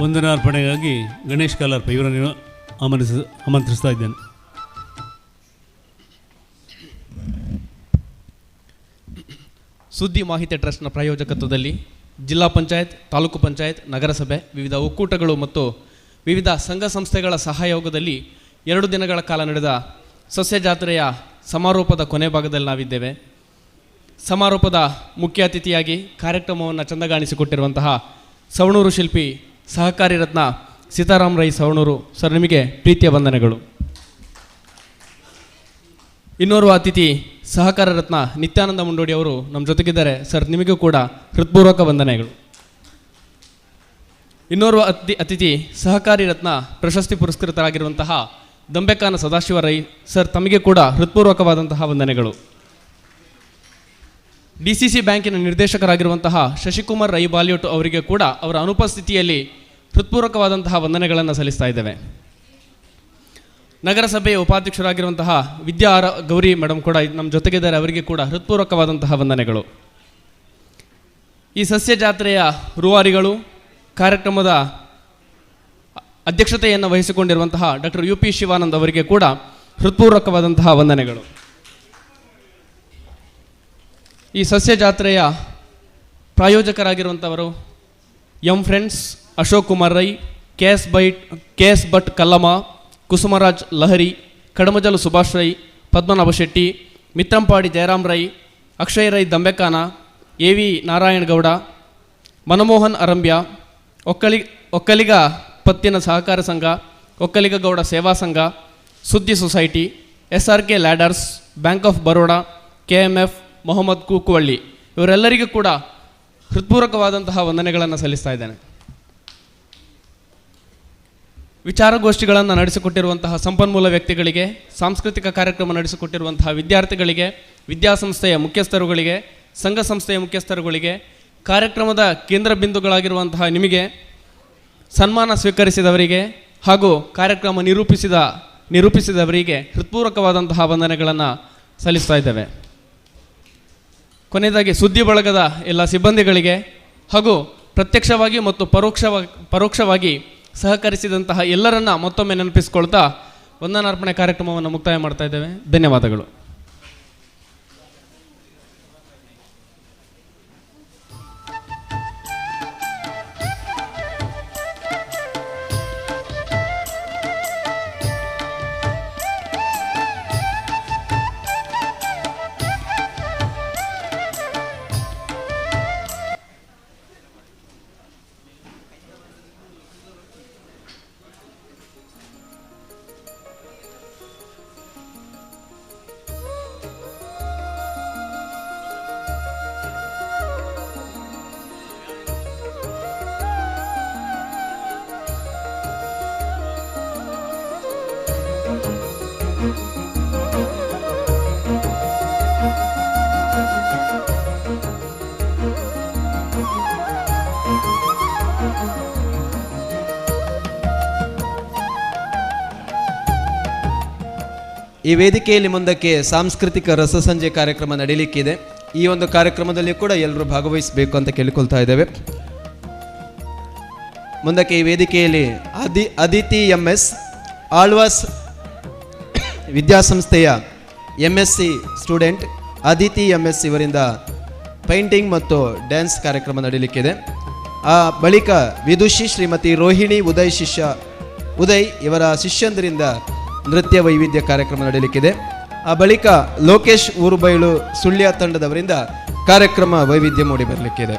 ವಂದನಾರ್ಪಣೆಗಾಗಿ ಗಣೇಶ್ ಕಾಲಾರ್ಪ ಇವರನ್ನು ಆಮಂತ್ರಿಸ್ತಾ ಇದ್ದೇನೆ. ಸುದ್ದಿ ಮಾಹಿತಿ ಟ್ರಸ್ಟ್ನ ಪ್ರಾಯೋಜಕತ್ವದಲ್ಲಿ ಜಿಲ್ಲಾ ಪಂಚಾಯತ್, ತಾಲೂಕು ಪಂಚಾಯತ್, ನಗರಸಭೆ, ವಿವಿಧ ಒಕ್ಕೂಟಗಳು ಮತ್ತು ವಿವಿಧ ಸಂಘ ಸಂಸ್ಥೆಗಳ ಸಹಯೋಗದಲ್ಲಿ 2 ದಿನಗಳ ಕಾಲ ನಡೆದ ಸಸ್ಯ ಜಾತ್ರೆಯ ಸಮಾರೋಪದ ಕೊನೆ ಭಾಗದಲ್ಲಿ ನಾವಿದ್ದೇವೆ. ಸಮಾರೋಪದ ಮುಖ್ಯ ಅತಿಥಿಯಾಗಿ ಕಾರ್ಯಕ್ರಮವನ್ನು ಚಂದಗಾಣಿಸಿಕೊಟ್ಟಿರುವಂತಹ ಸವಣೂರು ಶಿಲ್ಪಿ, ಸಹಕಾರಿ ರತ್ನ ಸೀತಾರಾಮ್ ರೈ ಸವಣೂರು ಸರ್, ನಿಮಗೆ ಪ್ರೀತಿಯ ವಂದನೆಗಳು. ಇನ್ನೋರ್ವ ಅತಿಥಿ ಸಹಕಾರ ರತ್ನ ನಿತ್ಯಾನಂದ ಮುಂಡೋಡಿ ಅವರು ನಮ್ಮ ಜೊತೆಗಿದ್ದಾರೆ ಸರ್, ನಿಮಗೂ ಕೂಡ ಹೃತ್ಪೂರ್ವಕ ವಂದನೆಗಳು. ಇನ್ನೋರ್ವ ಅತಿಥಿ ಸಹಕಾರಿ ರತ್ನ ಪ್ರಶಸ್ತಿ ಪುರಸ್ಕೃತರಾಗಿರುವಂತಹ ದಂಬೆಕಾನ ಸದಾಶಿವ ರೈ ಸರ್, ತಮಗೆ ಕೂಡ ಹೃತ್ಪೂರ್ವಕವಾದಂತಹ ವಂದನೆಗಳು. DCC ಬ್ಯಾಂಕಿನ ನಿರ್ದೇಶಕರಾಗಿರುವಂತಹ ಶಶಿಕುಮಾರ್ ರೈ ಬಾಲಿಯೋಟು ಅವರಿಗೆ ಕೂಡ ಅವರ ಅನುಪಸ್ಥಿತಿಯಲ್ಲಿ ಹೃತ್ಪೂರ್ವಕವಾದಂತಹ ವಂದನೆಗಳನ್ನು ಸಲ್ಲಿಸ್ತಾ ಇದ್ದೇವೆ. ನಗರಸಭೆಯ ಉಪಾಧ್ಯಕ್ಷರಾಗಿರುವಂತಹ ವಿದ್ಯಾ ಗೌರಿ ಮೇಡಮ್ ಕೂಡ ನಮ್ಮ ಜೊತೆಗಿದ್ದಾರೆ, ಅವರಿಗೆ ಕೂಡ ಹೃತ್ಪೂರ್ವಕವಾದಂತಹ ವಂದನೆಗಳು. ಈ ಸಸ್ಯ ಜಾತ್ರೆಯ ರೂವಾರಿಗಳು, ಕಾರ್ಯಕ್ರಮದ ಅಧ್ಯಕ್ಷತೆಯನ್ನು ವಹಿಸಿಕೊಂಡಿರುವಂತಹ ಡಾಕ್ಟರ್ UP ಶಿವಾನಂದ್ ಅವರಿಗೆ ಕೂಡ ಹೃತ್ಪೂರ್ವಕವಾದಂತಹ ವಂದನೆಗಳು. ಈ ಸಸ್ಯ ಜಾತ್ರೆಯ ಪ್ರಾಯೋಜಕರಾಗಿರುವಂಥವರು friends, Ashok Kumar Rai, KS Bhat Kallamma, Kusumaraj Lahari, Kadamajalu Subhash Rai, Padmanabha Shetty, Mithrampadi Jayaram Rai, Akshay Rai Dambekana, AV Narayana Gowda, Manmohan Arambya, Okkaliga ಪತ್ತಿನ ಸಹಕಾರ ಸಂಘ, ಒಕ್ಕಲಿಗ ಗೌಡ ಸೇವಾ ಸಂಘ, Suddi society, SRK ladders, bank of Baroda, KMF, Mohammed Kookuvalli ಇವರೆಲ್ಲರಿಗೂ ಕೂಡ ಹೃತ್ಪೂರ್ವಕವಾದಂತಹ ವಂದನೆಗಳನ್ನು ಸಲ್ಲಿಸ್ತಾ ಇದ್ದೇನೆ. ವಿಚಾರಗೋಷ್ಠಿಗಳನ್ನು ನಡೆಸಿಕೊಟ್ಟಿರುವಂತಹ ಸಂಪನ್ಮೂಲ ವ್ಯಕ್ತಿಗಳಿಗೆ, ಸಾಂಸ್ಕೃತಿಕ ಕಾರ್ಯಕ್ರಮ ನಡೆಸಿಕೊಟ್ಟಿರುವಂತಹ ವಿದ್ಯಾರ್ಥಿಗಳಿಗೆ, ವಿದ್ಯಾಸಂಸ್ಥೆಯ ಮುಖ್ಯಸ್ಥರುಗಳಿಗೆ, ಸಂಘ ಸಂಸ್ಥೆಯ ಮುಖ್ಯಸ್ಥರುಗಳಿಗೆ, ಕಾರ್ಯಕ್ರಮದ ಕೇಂದ್ರ ಬಿಂದುಗಳಾಗಿರುವಂತಹ ನಿಮಗೆ, ಸನ್ಮಾನ ಸ್ವೀಕರಿಸಿದವರಿಗೆ ಹಾಗೂ ಕಾರ್ಯಕ್ರಮ ನಿರೂಪಿಸಿದವರಿಗೆ ಹೃತ್ಪೂರ್ವಕವಾದಂತಹ ವಂದನೆಗಳನ್ನು ಸಲ್ಲಿಸ್ತಾ ಇದ್ದೇವೆ. ಕೊನೆಯದಾಗಿ ಸುದ್ದಿ ಬಳಗದ ಎಲ್ಲ ಸಿಬ್ಬಂದಿಗಳಿಗೆ ಹಾಗೂ ಪ್ರತ್ಯಕ್ಷವಾಗಿ ಮತ್ತು ಪರೋಕ್ಷವಾಗಿ ಸಹಕರಿಸಿದಂತಹ ಎಲ್ಲರನ್ನ ಮತ್ತೊಮ್ಮೆ ನೆನಪಿಸಿಕೊಳ್ತಾ ವಂದನಾರ್ಪಣೆ ಕಾರ್ಯಕ್ರಮವನ್ನು ಮುಕ್ತಾಯ ಮಾಡ್ತಾ ಇದ್ದೇವೆ. ಧನ್ಯವಾದಗಳು. ಈ ವೇದಿಕೆಯಲ್ಲಿ ಮುಂದಕ್ಕೆ ಸಾಂಸ್ಕೃತಿಕ ರಸಸಂಜೆ ಕಾರ್ಯಕ್ರಮ ನಡೆಯಲಿಕ್ಕಿದೆ. ಈ ಒಂದು ಕಾರ್ಯಕ್ರಮದಲ್ಲಿ ಕೂಡ ಎಲ್ಲರೂ ಭಾಗವಹಿಸಬೇಕು ಅಂತ ಕೇಳಿಕೊಳ್ತಾ ಇದ್ದೇವೆ. ಮುಂದಕ್ಕೆ ಈ ವೇದಿಕೆಯಲ್ಲಿ ಅದಿತಿ MS ಆಳ್ವಾಸ್ ವಿದ್ಯಾಸಂಸ್ಥೆಯ MSc ಸ್ಟೂಡೆಂಟ್ ಅದಿತಿ MS ಇವರಿಂದ ಪೈಂಟಿಂಗ್ ಮತ್ತು ಡ್ಯಾನ್ಸ್ ಕಾರ್ಯಕ್ರಮ ನಡೆಯಲಿಕ್ಕಿದೆ. ಆ ಬಳಿಕ ವಿದುಷಿ ಶ್ರೀಮತಿ ರೋಹಿಣಿ ಉದಯ್ ಇವರ ಶಿಷ್ಯಂದರಿಂದ ನೃತ್ಯ ವೈವಿಧ್ಯ ಕಾರ್ಯಕ್ರಮ ನಡೆಯಲಿಕ್ಕಿದೆ. ಆ ಬಳಿಕ ಲೋಕೇಶ್ ಊರುಬೈಲು ಸುಳ್ಯ ತಂಡದವರಿಂದ ಕಾರ್ಯಕ್ರಮ ವೈವಿಧ್ಯ ಮೂಡಿ ಬರಲಿಕ್ಕಿದೆ.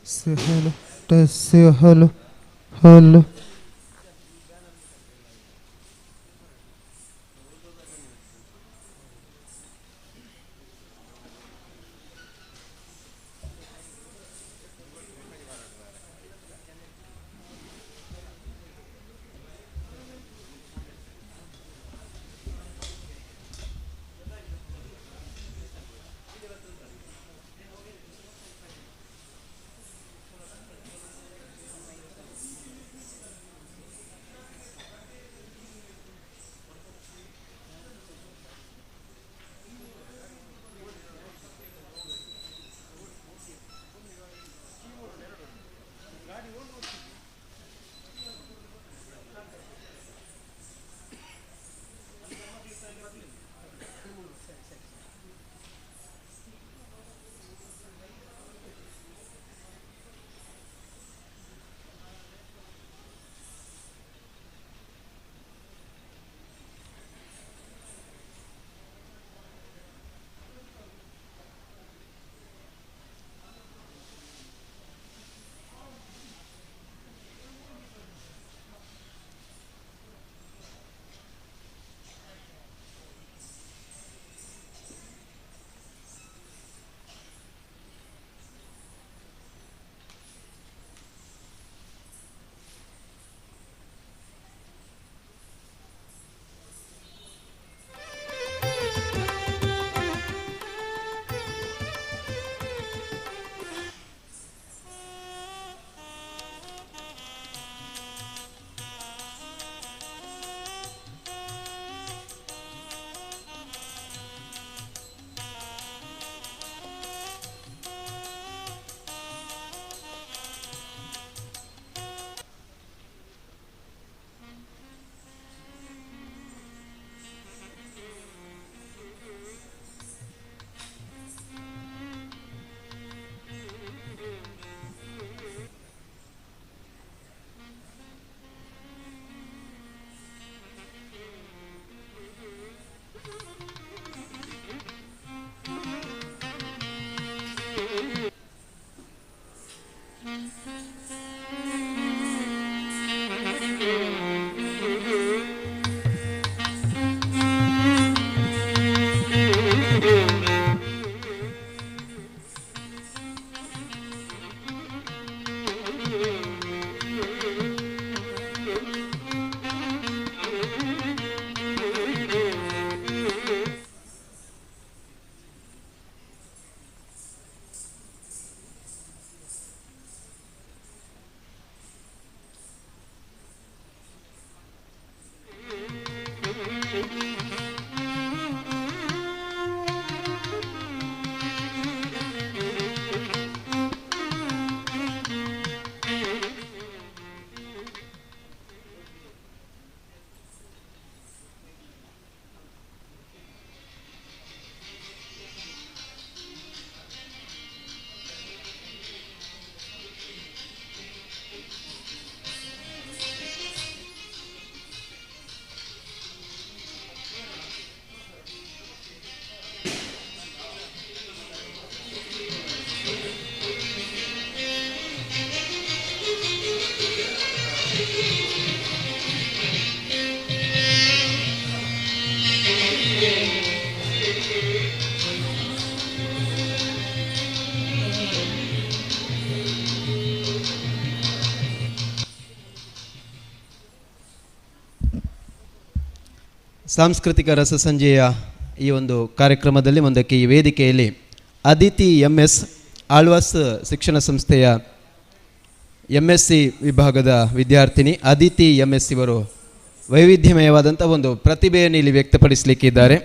Hello test hello hello. ಸಾಂಸ್ಕೃತಿಕ ರಸಸಂಜೆಯ ಈ ಒಂದು ಕಾರ್ಯಕ್ರಮದಲ್ಲಿ ಮುಂದಕ್ಕೆ ಈ ವೇದಿಕೆಯಲ್ಲಿ ಅದಿತಿ MS ಆಳ್ವಾಸ್ ಶಿಕ್ಷಣ ಸಂಸ್ಥೆಯ MSc ವಿಭಾಗದ ವಿದ್ಯಾರ್ಥಿನಿ ಅದಿತಿ MS ಇವರು ವೈವಿಧ್ಯಮಯವಾದಂಥ ಒಂದು ಪ್ರತಿಭೆಯನ್ನು ಇಲ್ಲಿ ವ್ಯಕ್ತಪಡಿಸಲಿಕ್ಕಿದ್ದಾರೆ.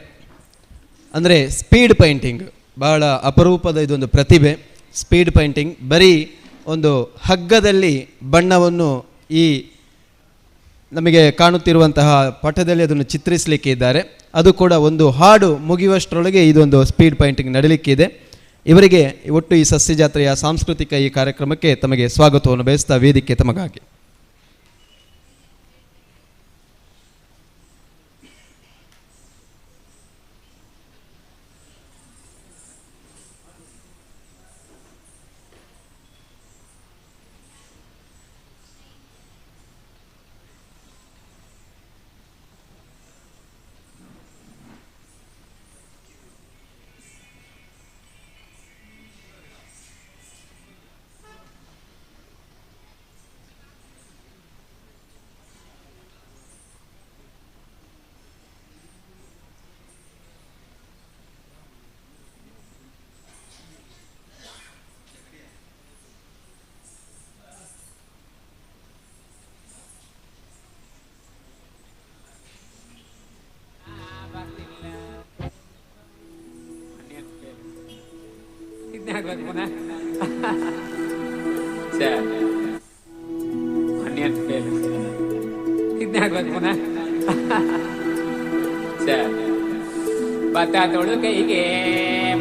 ಅಂದರೆ ಸ್ಪೀಡ್ ಪೈಂಟಿಂಗ್ ಬಹಳ ಅಪರೂಪದ ಇದೊಂದು ಪ್ರತಿಭೆ. ಸ್ಪೀಡ್ ಪೈಂಟಿಂಗ್ ಬರೀ ಒಂದು ಹಗ್ಗದಲ್ಲಿ ಬಣ್ಣವನ್ನು ಈ ನಮಗೆ ಕಾಣುತ್ತಿರುವಂತಹ ಪಟದಲ್ಲಿ ಅದನ್ನು ಚಿತ್ರಿಸಲಿಕ್ಕೆ ಇದ್ದಾರೆ. ಅದು ಕೂಡ ಒಂದು ಹಾಡು ಮುಗಿಯುವಷ್ಟರೊಳಗೆ ಇದೊಂದು ಸ್ಪೀಡ್ ಪೈಂಟಿಂಗ್ ನಡೀಲಿಕ್ಕಿದೆ. ಇವರಿಗೆ ಒಟ್ಟು ಈ ಸಸ್ಯ ಜಾತ್ರೆಯ ಸಾಂಸ್ಕೃತಿಕ ಈ ಕಾರ್ಯಕ್ರಮಕ್ಕೆ ತಮಗೆ ಸ್ವಾಗತವನ್ನು ಬಯಸ್ತಾ ವೇದಿಕೆ ತಮಗಾಗಿ. ಇದನ್ನೇ ಆಗ್ಬೇಕು ಪುನಃ. Sir onion fail. ಇದನ್ನೇ ಆಗ್ಬೇಕು ಪುನಃ. ಸರ್ ಭತ್ತ ತೊಳು ಕೈಗೆ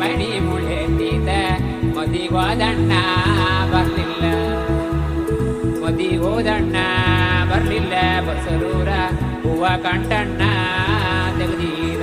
ಮಣಿ ಮುಳೆತಿದ ಮದಿಗೋದಣ್ಣ ಬರ್ಲಿಲ್ಲ, ಮದಿಗೋದಣ್ಣ ಬರ್ಲಿಲ್ಲ, ಬಸರೂರ ಹೂವ ಕಂಟಣ್ಣ ತೆಗೆದೀರ.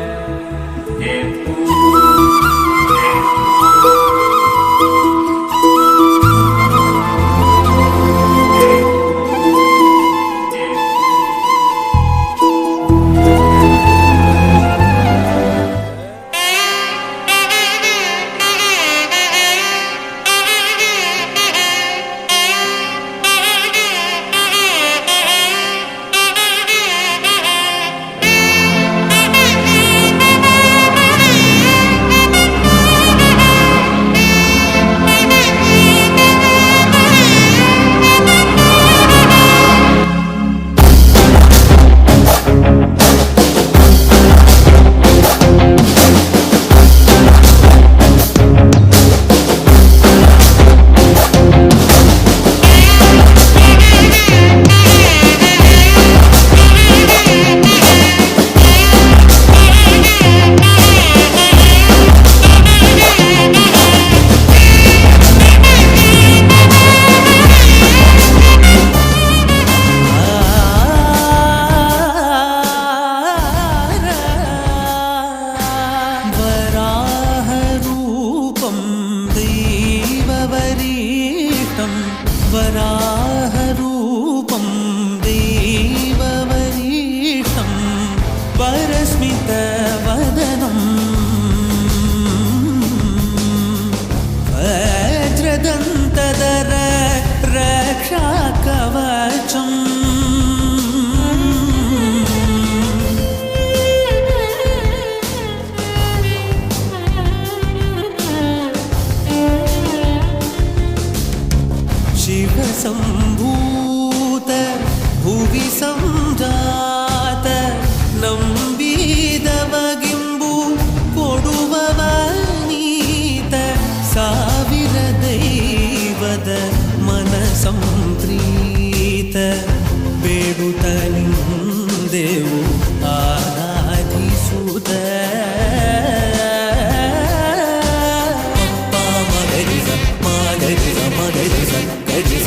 वराहरूपं देववरीष्टं वरस्मितवदनं वज्रदन्तधर रक्षाकवचम् शिवसम्भूत भुवि संजात ನಂಬಿದವಗಿಂಬು ಕೊಡುವವನೀತ ಸಾವಿರ ದೈವದ ಮನಸಂಪ್ರೀತ ಬೇಡುತ್ತ ನಿಂದೆವು ಆರಾಧಿಸುತ್ತ ಮಗರಿಸ ಮಗರಿಸ ಮಗರಿಸ ಗರಿಸ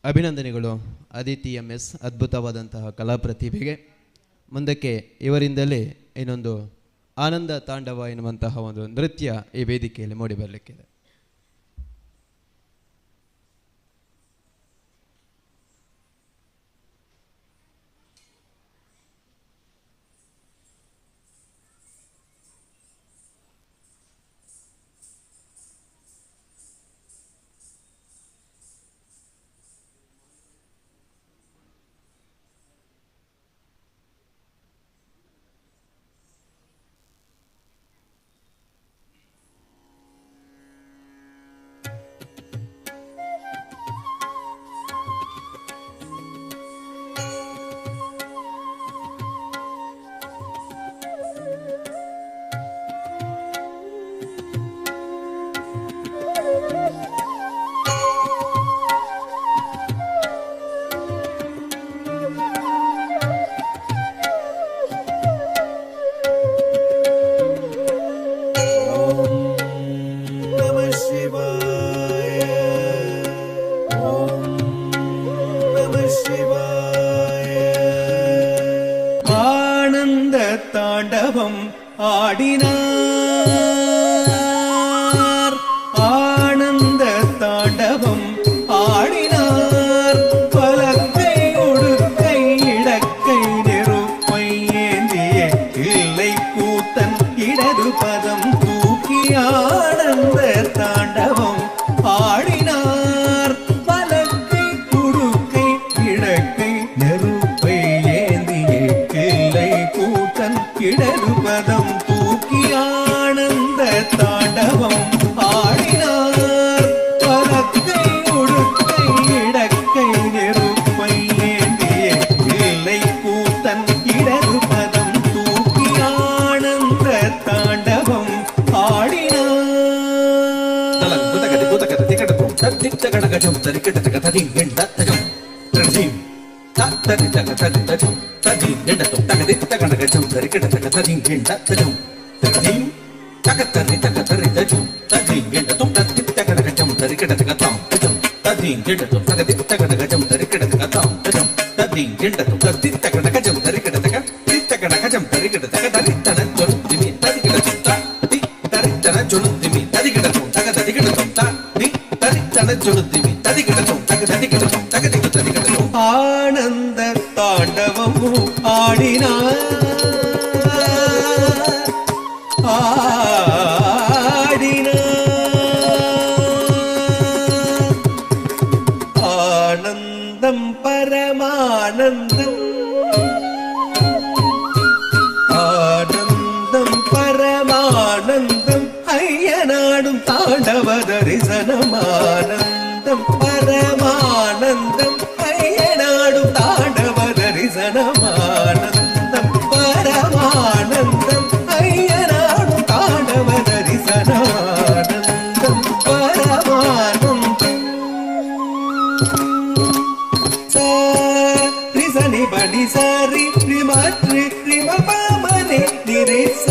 ಅಭಿನಂದನೆಗಳು ಅದಿತಿ MS, ಅದ್ಭುತವಾದಂತಹ ಕಲಾ ಪ್ರತಿಭೆಗೆ. ಮುಂದಕ್ಕೆ ಇವರಿಂದಲೇ ಇನ್ನೊಂದು ಆನಂದ ತಾಂಡವ ಎನ್ನುವಂತಹ ಒಂದು ನೃತ್ಯ ಈ ವೇದಿಕೆಯಲ್ಲಿ ಮೂಡಿ ಬರಲಿಕ್ಕಿದೆ. ஆனந்த தாண்டவம் ஆடினார், ஆனந்த தாண்டவம் ஆடினார். பலக்கை உடுக்கை இடக்கை நெருப்பை ஏந்திய இல்லை கூத்தன் இடது பதம் தூக்கி ஆனந்த தாண்டவம் ஆடினார். பலக்கை உடுக்கை இடக்கை நெருப்பை ஏந்திய இல்லை கூத்தன் இடது பதம் தூக்கி ஆனந்த தாண்டவம் ஆடினார். பலக்கை உடுக்கை இடக்கை நெருப்பை ஏந்திய இல்லை கூத்தன் இடது பதம் தூக்கி ஆனந்த தாண்டவம் ஆனந்த தாண்டவம் ஆடினார், ஆனந்தம் பரமானந்தம், ஆனந்தம் பரமானந்தம் ஐயனாடும் தாண்டவ தரிசனம். ஆனந்தம் பரமானந்தம் ஐயனாடும் தாண்டவ தரிசனம். ஆனந்தம் பரமானந்தம் ஐயனாடும் தாண்டவ தரிசனம். ஆனந்தம் பரமானந்தம் சரி படி சரி ரிமத்ரி ரிம பமனே நிரேச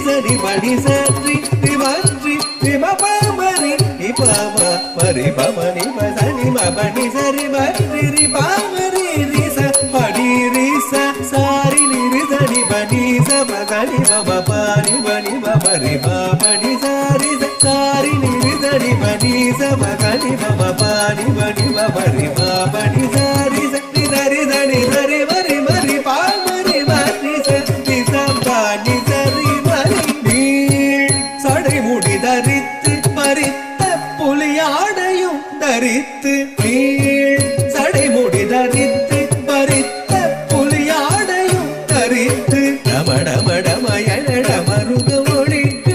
சரி படி சரி ரிமத்ரி ரிம பமனே நிபம பரி பமனி பசனி மபனி சரி மத்ரி ரி பமரி ரிச படி ரிச சாரி நிரிசனி பனி ச பசனி மப பனி பனி மபரி பமனி சாரி சாரி நிரிசனி பனி ச பசனி மப பனி பனி மபரி பமனி சாரி சரி சரி சரி மரி மரி பாமரி மரி சரி சம்பானி சரி மரி நீள் சடை முடி தரித்து பறித்த புலியாடையும் தரித்து நீள் சடை முடி தரித்து பறித்த புலியாடையும் தரித்து டமடமடமயட மருக ஒழிக்க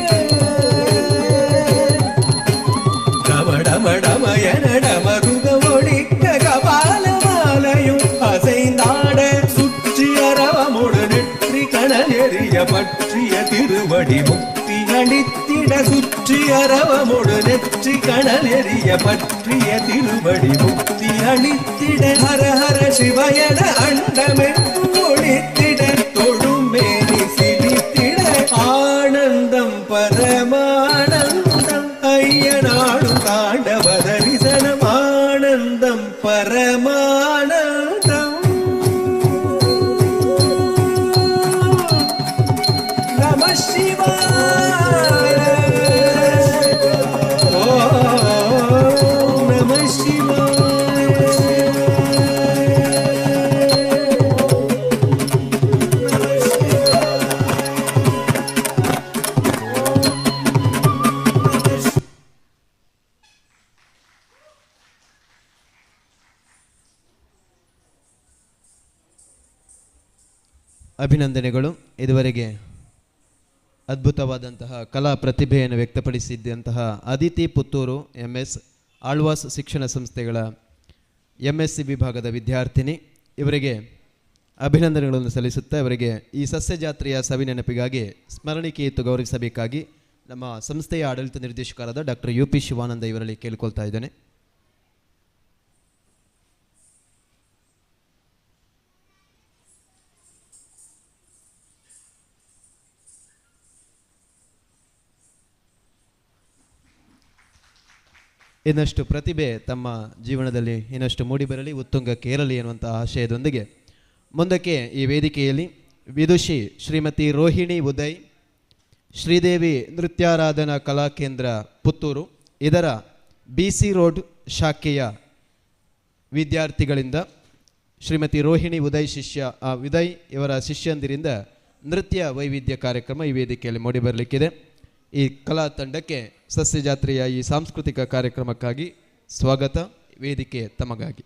டமடமடமயட மருக ஒழிக்க கபால மாலையும் அசைந்தாட சுற்றி அரவமுடு நெற்றி கணல் எறிய பற்றிய திருவடி முக்தி அளித்திட சுற்றி அரவமுடு நெற்றி கணல் எறிய பற்றிய திருவடி முக்தி அளித்திட ஹர ஹர சிவயன அண்டமே ஒளித்திட தொழுமேனி சிலித்திட ஆனந்தம் பரமானந்தம் ஐயனாடும் தாண்டவ தரிசனம். ஆனந்தம் परमानन्दम् नमः शिवाय ॐ नमः शिवाय ಅಭಿನಂದನೆಗಳು. ಇದುವರೆಗೆ ಅದ್ಭುತವಾದಂತಹ ಕಲಾ ಪ್ರತಿಭೆಯನ್ನು ವ್ಯಕ್ತಪಡಿಸಿದ್ದಂತಹ ಅದಿತಿ ಪುತ್ತೂರು MS ಆಳ್ವಾಸ್ ಶಿಕ್ಷಣ ಸಂಸ್ಥೆಗಳ MSc ವಿಭಾಗದ ವಿದ್ಯಾರ್ಥಿನಿ, ಇವರಿಗೆ ಅಭಿನಂದನೆಗಳನ್ನು ಸಲ್ಲಿಸುತ್ತಾ ಇವರಿಗೆ ಈ ಸಸ್ಯ ಜಾತ್ರೆಯ ಸವಿನೆನಪಿಗಾಗಿ ಸ್ಮರಣಿಕೆ ಇತ್ತು ಗೌರವಿಸಬೇಕಾಗಿ ನಮ್ಮ ಸಂಸ್ಥೆಯ ಆಡಳಿತ ನಿರ್ದೇಶಕರಾದ ಡಾಕ್ಟರ್ UP ಶಿವಾನಂದ ಇವರಲ್ಲಿ ಕೇಳಿಕೊಳ್ತಾ ಇದ್ದೇನೆ. ಇನ್ನಷ್ಟು ಪ್ರತಿಭೆ ತಮ್ಮ ಜೀವನದಲ್ಲಿ ಇನ್ನಷ್ಟು ಮೂಡಿಬರಲಿ, ಉತ್ತುಂಗಕ್ಕೆ ಏರಲಿ ಎನ್ನುವಂಥ ಆಶಯದೊಂದಿಗೆ ಮುಂದಕ್ಕೆ ಈ ವೇದಿಕೆಯಲ್ಲಿ ವಿದುಷಿ ಶ್ರೀಮತಿ ರೋಹಿಣಿ ಉದಯ್, ಶ್ರೀದೇವಿ ನೃತ್ಯಾರಾಧನಾ ಕಲಾಕೇಂದ್ರ ಪುತ್ತೂರು ಇದರ BC ರೋಡ್ ಶಾಖೆಯ ವಿದ್ಯಾರ್ಥಿಗಳಿಂದ ಶ್ರೀಮತಿ ರೋಹಿಣಿ ಉದಯ್ ಉದಯ್ ಇವರ ಶಿಷ್ಯಂದಿರಿಂದ ನೃತ್ಯ ವೈವಿಧ್ಯ ಕಾರ್ಯಕ್ರಮ ಈ ವೇದಿಕೆಯಲ್ಲಿ ಮೂಡಿಬರಲಿಕ್ಕಿದೆ. ಈ ಕಲಾ ತಂಡಕ್ಕೆ ಸಸ್ಯ ಜಾತ್ರೆಯ ಈ ಸಾಂಸ್ಕೃತಿಕ ಕಾರ್ಯಕ್ರಮಕ್ಕಾಗಿ ಸ್ವಾಗತ. ವೇದಿಕೆ ತಮಗಾಗಿ.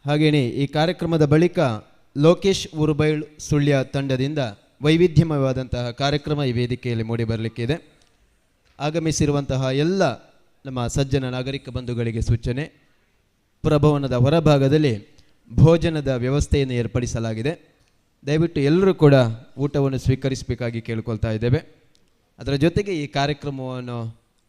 ಹಾಗೆಯೇ ಈ ಕಾರ್ಯಕ್ರಮದ ಬಳಿಕ ಲೋಕೇಶ್ ಉರುಬೈಳ್ ಸುಳ್ಯ ತಂಡದಿಂದ ವೈವಿಧ್ಯಮಯವಾದಂತಹ ಕಾರ್ಯಕ್ರಮ ಈ ವೇದಿಕೆಯಲ್ಲಿ ಮೂಡಿಬರಲಿಕ್ಕಿದೆ. ಆಗಮಿಸಿರುವಂತಹ ಎಲ್ಲ ನಮ್ಮ ಸಜ್ಜನ ನಾಗರಿಕ ಬಂಧುಗಳಿಗೆ ಸೂಚನೆ, ಪುರಭವನದ ಹೊರಭಾಗದಲ್ಲಿ ಭೋಜನದ ವ್ಯವಸ್ಥೆಯನ್ನು ಏರ್ಪಡಿಸಲಾಗಿದೆ. ದಯವಿಟ್ಟು ಎಲ್ಲರೂ ಕೂಡ ಊಟವನ್ನು ಸ್ವೀಕರಿಸಬೇಕಾಗಿ ಕೇಳಿಕೊಳ್ತಾ ಇದ್ದೇವೆ. ಅದರ ಜೊತೆಗೆ ಈ ಕಾರ್ಯಕ್ರಮವನ್ನು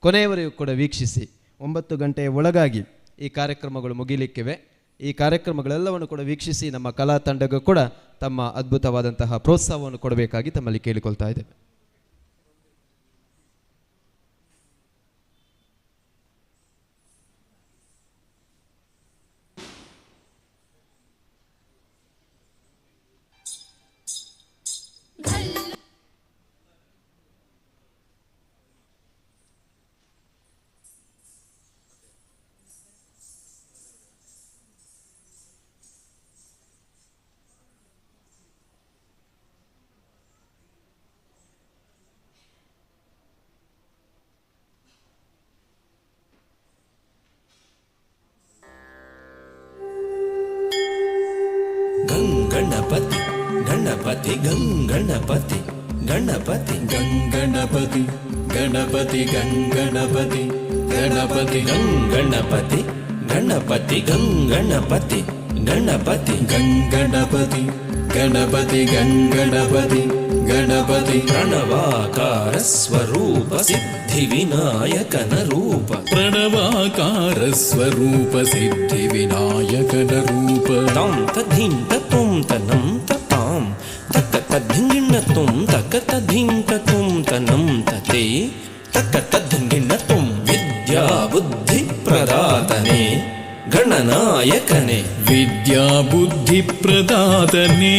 ಕೊನೆಯವರೆಗೂ ಕೂಡ ವೀಕ್ಷಿಸಿ. 9 ಗಂಟೆಯ ಒಳಗಾಗಿ ಈ ಕಾರ್ಯಕ್ರಮಗಳು ಮುಗಿಲಿಕ್ಕಿವೆ. ಈ ಕಾರ್ಯಕ್ರಮಗಳೆಲ್ಲವನ್ನು ಕೂಡ ವೀಕ್ಷಿಸಿ ನಮ್ಮ ಕಲಾ ತಂಡಕ್ಕೂ ಕೂಡ ತಮ್ಮ ಅದ್ಭುತವಾದಂತಹ ಪ್ರೋತ್ಸಾಹವನ್ನು ಕೊಡಬೇಕಾಗಿ ತಮ್ಮಲ್ಲಿ ಕೇಳಿಕೊಳ್ತಾ ಇದ್ದೇವೆ. गणपति गणपति गणपति गणपति गणपति गणपति गणपति गणपति गणपति गणपति गणपति गणपति गणपति गणपति गणपति गणपति प्रणवाकार स्वरूप सिद्धि विनायकन रूप प्रणवाकार स्वरूप सिद्धि विनायकन रूप तम तधिं ततुम तनम तताम तक तधिं तुम तक तधिं ततुम तनम तते तक तधिं तुम विद्या बुद्धि प्रदातने गणनायकने विद्या बुद्धि प्रदातने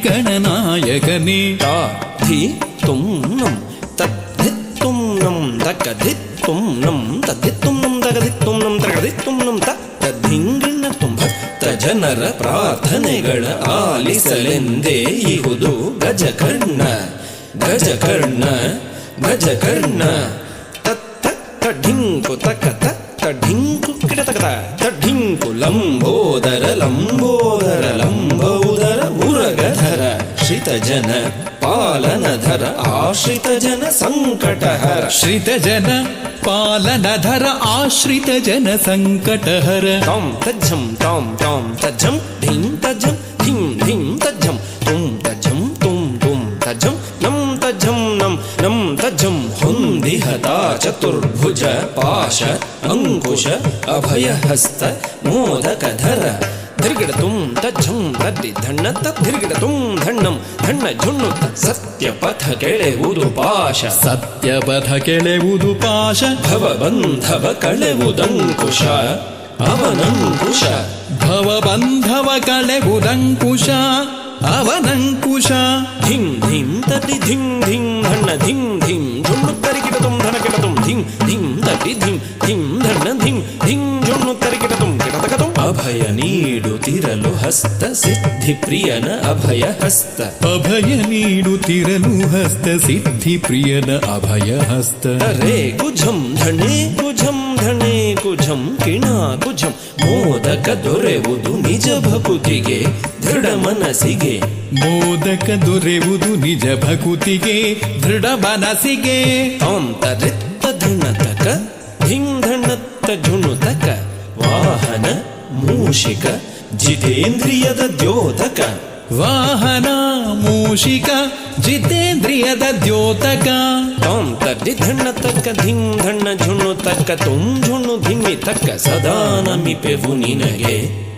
गणनायकने ताधि तुम नम तद्धि तुम नम तकधि तुम नम तद्धि तुम नम तकधि तुम नम तकधि तुम नम तद्धिंगिण तुम भक्त ಜನರ ಪ್ರಾರ್ಥನೆಗಳ ಆಲಿಸಲೆಂದೇ ಇಹುದು ಗಜಕರ್ಣ ಗಜಕರ್ಣ ಗಜಕರ್ಣ ತತ್ತ ತಢಿಂಕು ತಕತ ತಢಿಂಕು ಕಿಡತಕತ ತಢಿಂಕು ಲಂಬೋದರ ಲಂಬೋದರ ಲಂಬೋದರ ಮುರಗಧರ ಶ್ರಿತಜನ ಪಾಲನಧರ ಆಶ್ರಿತ ಜನ ಸಂಕಟಹರ ಶ್ರಿತಜನ ಪಾಲನಧರ ಆಶ್ರಿತ ಜನ ಸಂಕಟಹರ ತಾಂ ತಜ್ಜಂ ತಾಂ ತಾಂ ತಜ್ಜಂ ಧಿಂ ತಜ್ಜಂ ಧಿಂ ಧಿಂ ತಜ್ಜಂ ತುಂ ತಜ್ಜಂ ತುಂ ತುಂ ತಜ್ಜಂ ನಂ ತಜ್ಜಂ ನಂ ನಂ ತಜ್ಜಂ ಹೊಂದಿಹತಾಚ ಚತುರ್ಭುಜ ಪಾಶ ಅಂಕುಶ ಅಭಯಹಸ್ತ ಮೋದಕಧರ ಧಿರ್ಗಿಡತುಂ ತಜ್ಜಂ ತದ್ದಿ ಧಣ್ಣತ್ತ ಧಿರ್ಗಿಡತುಂ ಧಣ್ಣಂ ಧಣ್ಣ ಝುಣ್ಣುತ್ತ ಸತ್ಯಪಥ ಕೆಳೆವುದು ಪಾಶ ಸತ್ಯಪಥ ಕೆಳೆವುದು ಪಾಶ ಭವಬಂಧವ ಕಳೆವುದಂಕುಶ ಅವನಂಕುಶ ಭವಬಂಧವ ಕಳೆವುದಂಕುಶ ಅವನಂಕುಶ ಧಿಂ ಧಿಂ ತಟಿ ಧಿಂ ಧಿಂ ಧಣ್ಣ ಧಿಂ ಧಿಂ ಝುಣ್ಣು ತರಿಕಿಡತುಂ ಧನ ಕಿಡತುಂ ಧಿಂ ಧಿಂ ತಟಿ ಧಿಂ ಧಿಂ ಧಣ್ಣ ಧಿಂ ಧಿಂ ಝುಣ್ಣು ತರಿಕಿಡತುಂ ಕಿಡತಕತುಂ ಅಭಯ ನೀಡುತ್ತಿರಲು ಹಸ್ತ ಸಿದ್ಧಿ ಪ್ರಿಯನ ಅಭಯ ಹಸ್ತ ಅಭಯ ನೀಡುತ್ತಿರಲು ಹಸ್ತ ಸಿದ್ಧಿ ಪ್ರಿಯನ ಅಭಯ ಹಸ್ತ ರೇ ಕುಜಂ ಧಣೆ ಕುಜಂ ಧಣೆ ಕುಜಂ ಕಿಣ ಕುಜಂ ಮೋದಕ ದೊರೆವುದು ನಿಜ ಭಕುತಿಗೆ ದೃಢ ಮನಸ್ಸಿಗೆ ಮೋದಕ ದೊರೆವುದು ನಿಜ ಭಕುತಿಗೆ ದೃಢ ಮನಸ್ಸಿಗೆ ತಾಂತರಿತ್ತ ಧಣತಕ ಧಿಂ ಧಣತ್ತ ಝುಣುತಕ ವಾಹನ ಮೂಷಿಕ ಜಿತೇಂದ್ರಿಯದ ದ್ಯೋತಕ ವಾಹನ ಮೂಷಿಕ ಜಿತೇಂದ್ರಿಯದ ದ್ಯೋತಕ ತಾಂ ತಡ್ಡಿ ಧಣ್ಣ ತಕ್ಕ ಧಿಂ ಧಣ್ಣ ಝುಣ್ಣು ತಕ್ಕ ತುಂ ಝುಣ್ಣು ಧಿಮ್ಮಿ ತಕ್ಕ ಸದಾ ನಮಿಪೆವು ನಿನಗೆ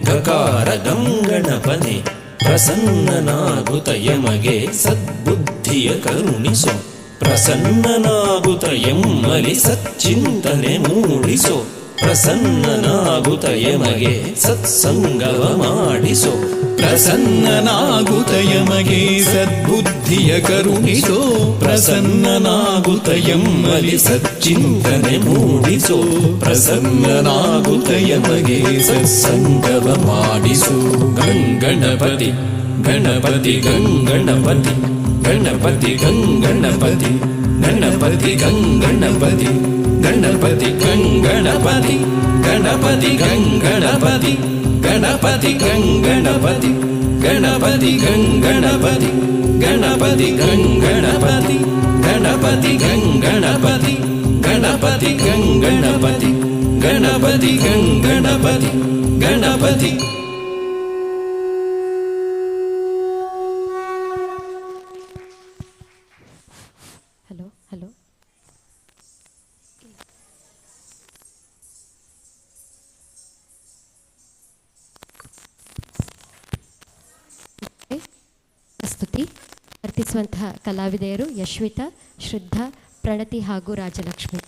ಗಕಾರ ಗಂಗಣಪನೆ ಪ್ರಸನ್ನನಾಗುತ್ತ ಯಮಗೆ ಸದ್ಬುದ್ಧಿಯ ಕರುಣಿಸೋ ಪ್ರಸನ್ನನಾಗುತ್ತ ಎಮ್ಮಲಿ ಸಚ್ಚಿಂತನೆ ಮೂಡಿಸೋ ಪ್ರಸನ್ನನಾಗುತ್ತ ಯಮಗೆ ಸತ್ಸಂಗವ ಮಾಡಿಸೋ ಪ್ರಸನ್ನನಾಗುತ್ತ ಯಮಗೆ ಸದ್ಬುದ್ಧಿಯ ಕರುಣಿಸೋ ಪ್ರಸನ್ನನಾಗುತ್ತ ಯಮ್ಮಲಿ ಸಚ್ಚಿಂತನೆ ಮೂಡಿಸೋ ಪ್ರಸನ್ನನಾಗುತ್ತ ಯಮಗೆ ಸತ್ಸಂಗವ ಮಾಡಿಸೋ ಗಂಗಣಪತಿ ಗಣಪತಿ ಗಂಗಣಪತಿ ಗಣಪತಿ ಗಂಗಣಪತಿ ಗಣಪತಿ ಗಂಗಣಪತಿ ಗಣಪತಿ ಗಂಗಣಪತಿ ಗಣಪತಿ ಗಂಗಣಪತಿ ಗಣಪತಿ ಗಂಗಣಪತಿ ಗಣಪತಿ ಗಂಗಣಪತಿ ಗಣಪತಿ ಗಂಗಣಪತಿ ಗಣಪತಿ ಗಂಗಣಪತಿ ಗಣಪತಿ ಗಂಗಣಪತಿ ಗಣಪತಿ ಗಂಗಣಪತಿ ಗಣಪತಿ ಸ್ತುತಿ ಅರ್ಪಿಸುವಂತಹ ಕಲಾವಿದೆಯರು ಯಶ್ವಿತಾ, ಶ್ರದ್ಧಾ, ಪ್ರಣತಿ ಹಾಗೂ ರಾಜಲಕ್ಷ್ಮಿ.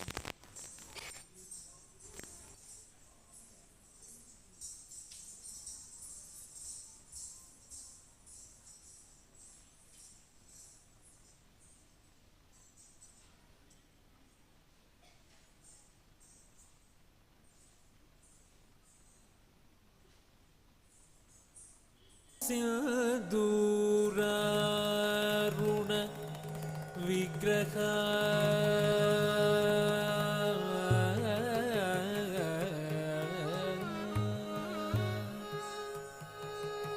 ಸಿಂಧೂರಾರುಣ ವಿಗ್ರಹ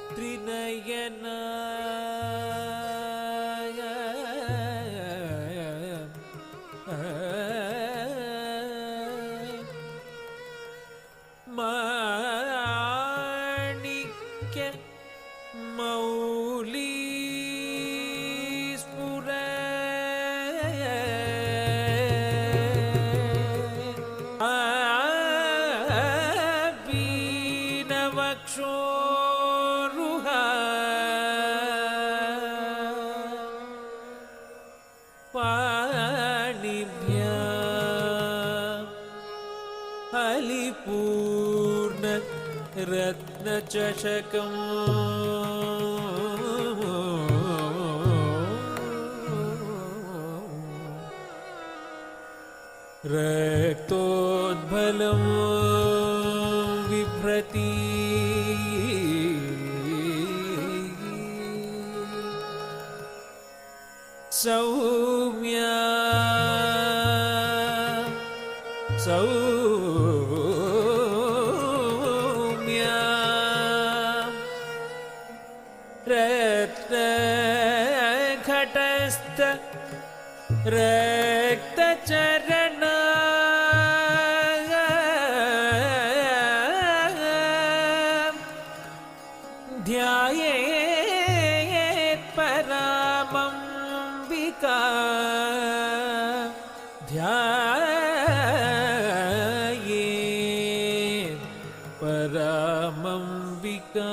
ತ್ರಿನಯನ ಮಾಣಿಕ್ಯ ಮೌಲಿ ಸ್ಫುರ ಬೀನವಕ್ಷೋರುಹ ಪಾಣಿಭ್ಯ ಹಲಿಪೂರ್ಣ ರತ್ನಚಷಕಂ रक्तोद्भलं बिभ्रति सौम्या सौम्या रत्नघटस्थ रक्तचरण ध्यायेत् परामंबिका ध्यायेत् ಪರಮಂಬಿಕಾ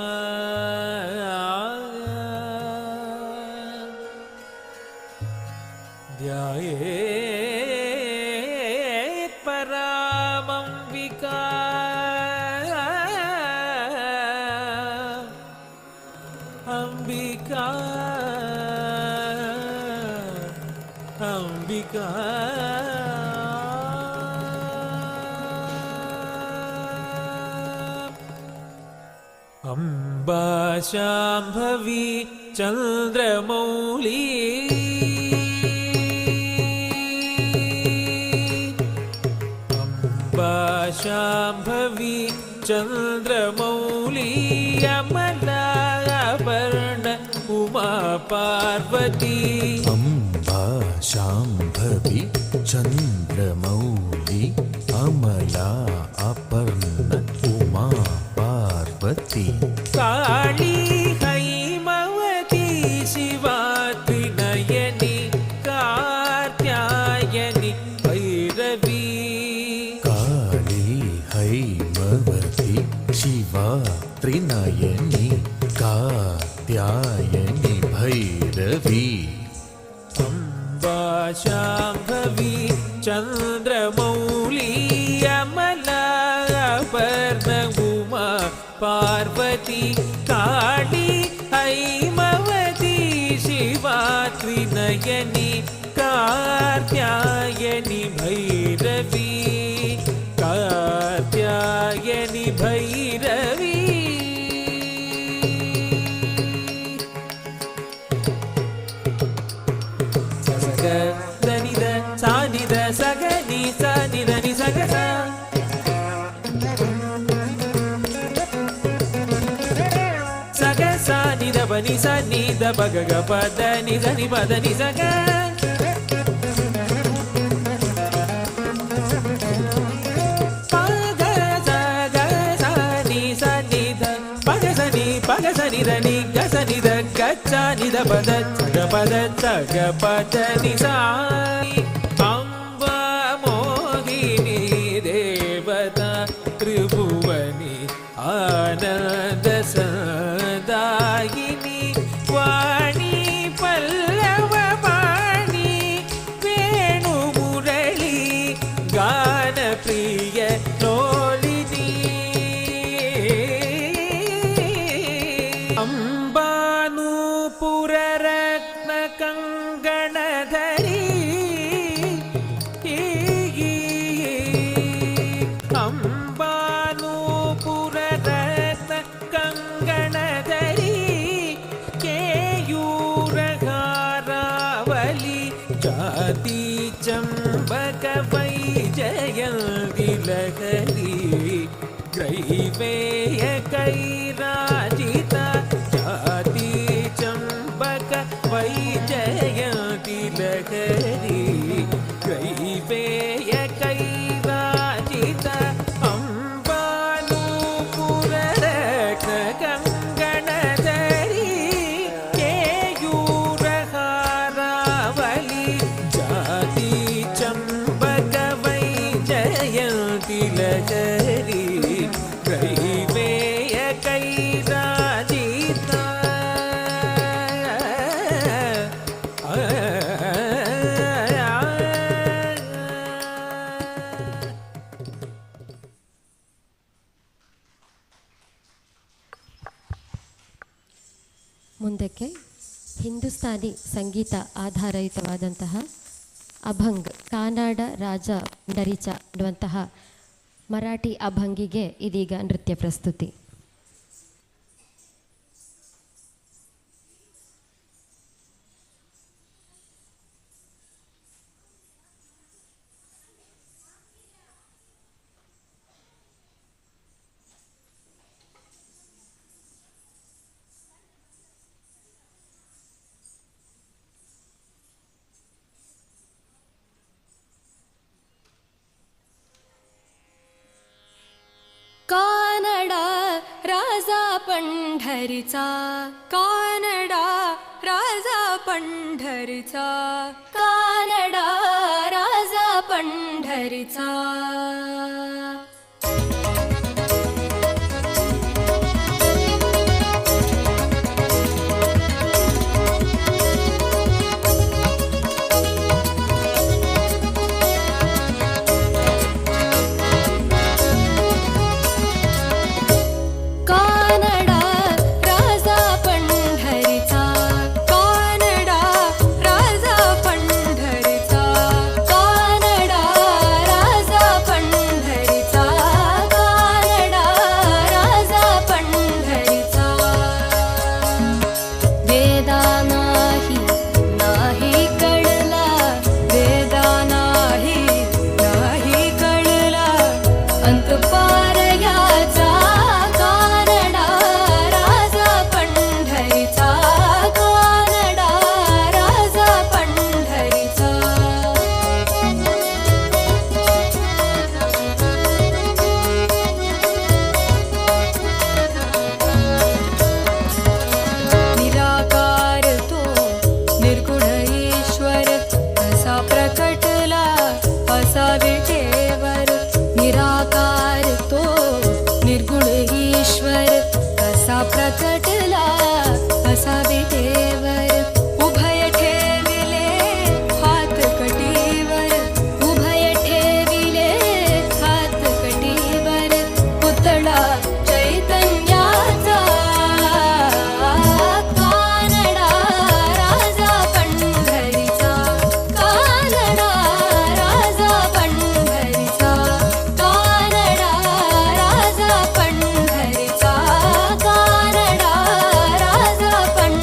ಧ್ಯಾಯೇತ್ ಪರಮಂಬಿಕಾ ಅಂಬಿಕಾ ಅಂಬಿಕಾ ಅಂಬಾ ಶಾಂಭವಿ ಚಂದ್ರಮೌಳಿ ಅಂಬಾ ಶಾಂಭವಿ ಚಂದ್ರಮೌಳಿ ಅಮಲಾಭರಣ ಉಮಾ ಪಾರ್ವತಿ ಅಂಬಾ ಶಾಂಭವಿ ಚಂದ್ರಮೌಳಿ ಅಮಲಾ ಅಪರ್ಣ ಉಮಾ ಪಾರ್ವತಿ ಕಾಳಿ ಹೈಮವತಿ ಶಿವಾತ್ರಿ ನಯನಿ ಕಾತ್ಯಾಯನಿ ಭೈರವಿ ಕಾಳಿ ಹೈಮವತಿ ಶಿವಾ ತ್ರಿನಯನಿ ಕಾತ್ಯಾಯನಿ ಭೈರವಿ ಅಂಬಾ ಶಾಂಭವಿ ಚಂದ್ರಮೌಳಿ ಅಮಲಾಭರಣ ಉಮಾ ಪಾರ್ವತಿ ಕಾಳಿ ಹೈಮವತಿ ಶಿವಾತ್ರಿ ನಯನಿ ಕಾತ್ಯಾಯನಿ ಭೈರವಿ ಕಾತ್ಯಾಯನಿ ಭೈರವಿ ಸಗ ದನಿದ ಸಾನಿದ ಸಗ ನಿ ಸಾನಿದ ನಿ ಸಗ ಸಗ ಸಾನಿದ ಬನಿ ಸನಿದ ಬಗ ಪದ ನಿ ಧನಿ ಪದ ನಿ ಸಗ ಪಗ ಸಗ ಸಾನಿ ಸನಿದ ಪಗ ಸನಿ ಧನಿ ಗ ಸನಿದ ಗಚ್ಚ ನಿದ ಪದ ಸಗ ಪದ ನಿ ಸಾನಿ ಅಂಬಾ ಮೋಹಿನಿ ದೇವತಾ ತ್ರಿಭುವನಿ ಆನಂದ ಸದಾಯಿನಿ ವಾಣಿ ಪಲ್ಲವ ವಾಣಿ ವೇಣು ಮುರಳಿ ಗಾನ ಪ್ರಿಯ ಲೋಲಿನಿ ಅಂಬಾನೂಪುರ ರತ್ನ ಕಂಗಣಧರಿ ಅಂಬಾನೂಪುರ ರತ್ನ ಕಂಗಣಧರಿ ಕೇಯೂರಗಾರಾವಲಿ ಜಾತಿ ಚಂಬಕ ವೈಜಯಂತಿ ಲಹರಿ ಗ್ರೈವೇಯ ಕೈರಾಜಿತ ಜಾತಿ ಚಂಬಕ ವೈಜಯಂತಿ ಲಹರಿ ಗ್ರೈವೇಯ ಕೈರಾಜಿತ ಅಂಬಾನೂಪುರ ರತ್ನ ಕಂಗಣಧರಿ ಕೇಯೂರಹಾರಾವಲಿ ಜಾತಿ ಚಂಬಕ ವೈಜಯಂತಿ ಲಹರಿ ಗ್ರೈವೇಯ ಕೈರಾಜಿತ ಮುಂದಕ್ಕೆ ಹಿಂದೂಸ್ತಾನಿ ಸಂಗೀತ ಆಧಾರಿತವಾದಂತಹ ಅಭಂಗ್ ಕಾನಾಡ ರಾಜ ಡರಿಚ ಅನ್ನುವಂತಹ ಮರಾಠಿ ಅಭಂಗಿಗೆ ಇದೀಗ ನೃತ್ಯ ಪ್ರಸ್ತುತಿ. कानडा राजा पंढरीचा, कानडा राजा पंढरीचा, कानडा राजा पंढरीचा. ईश्वर कसा प्रकटला असा विटेवर उभय ठेविले हात कटीवर उभय ठेविले हात कटीवर पुतळा चैतन्याचा कानडा राजा पंढरीचा कानडा राजा पंढरीचा कानडा राजा पंढरीचा कानडा राजा पंढरीचा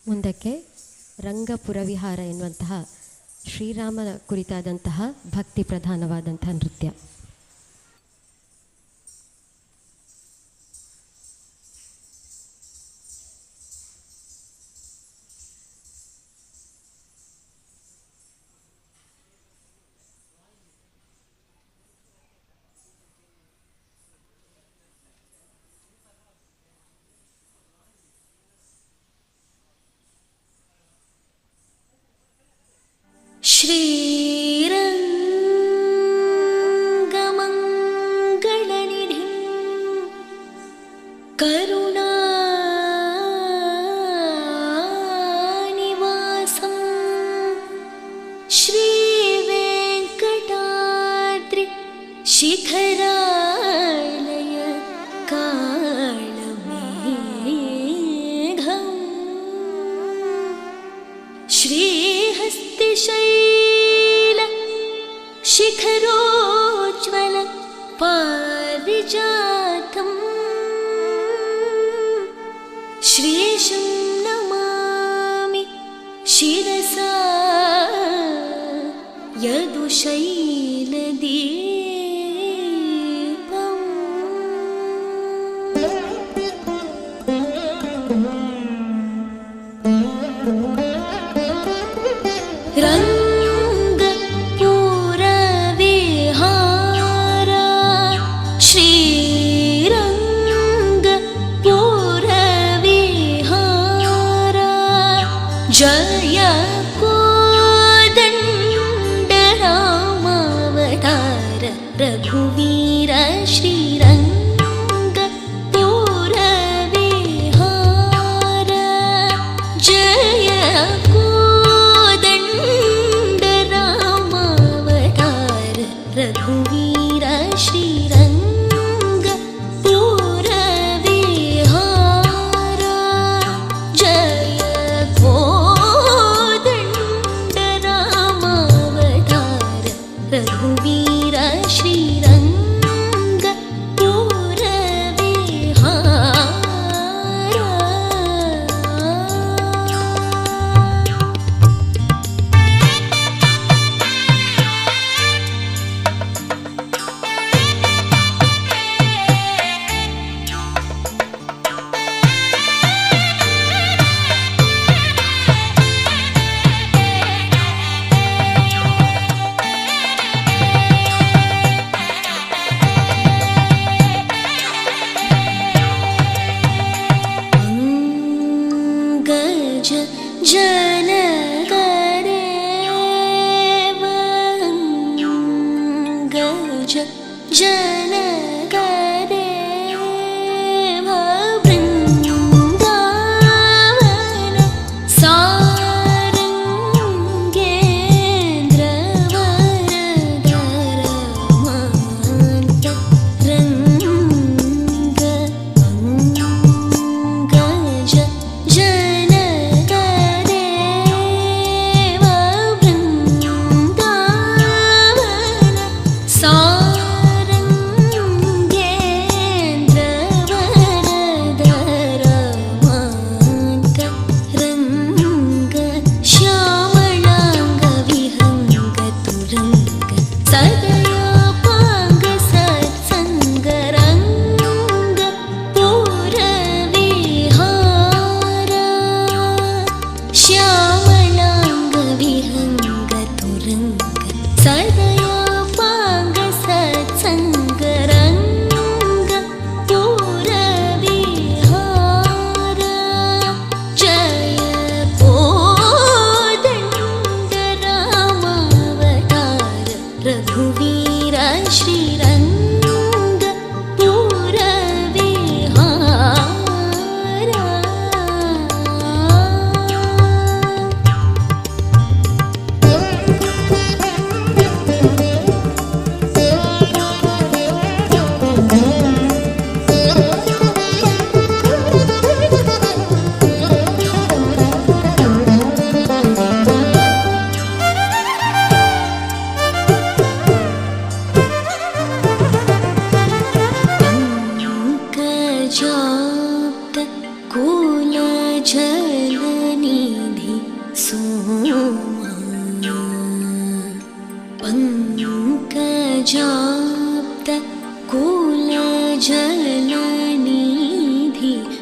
ಮುಂದಕ್ಕೆ ರಂಗಪುರವಿಹಾರ ಎನ್ನುವಂತಹ ಶ್ರೀರಾಮನ ಕುರಿತಾದಂತಹ ಭಕ್ತಿ ಪ್ರಧಾನವಾದಂತಹ ನೃತ್ಯ. श्रीरङ्गमङ्गलनिधिं करुणानिवासं श्रीवेङ्कटाद्रि शिखरालय कालमेघम् श्रीहस्तिशैल शिखरोज्ज्वल पारिजातम् श्रीशं नमामि शिरसा यदुशैलदीपम् रङ्गपुरविहार श्रीरङ्गपुरविहार जय कोदण्डरामावतार रघुवीर श्रीरङ्गपुरविहार जय कोदण्डरामावतार रघुवीर श्रीरङ्गपुरविहार जय कोदण्डरामावतार रघुवीर गज जनकदेव गज जनकदेव वृन्दावन सारङ्गेन्द्र वरदरमान्त रङ्ग गज जनकदेव वृन्दावन सारङ्गेन्द्र वरदरमान्त रङ्ग श्यामलाङ्गविहङ्गतुरङ्ग सदयापाङ्ग सत्सङ्गरङ्ग पुरविहार श्यामलाङ्गविहङ्गतुरङ्ग सदयापाङ्ग सत्सङ्गरङ्ग पुरविहार जय कोदण्डरामावतार रघुवीर पंकजाप्त कुलजननी सोमा पङ्कजाप्त कुलजलनिधि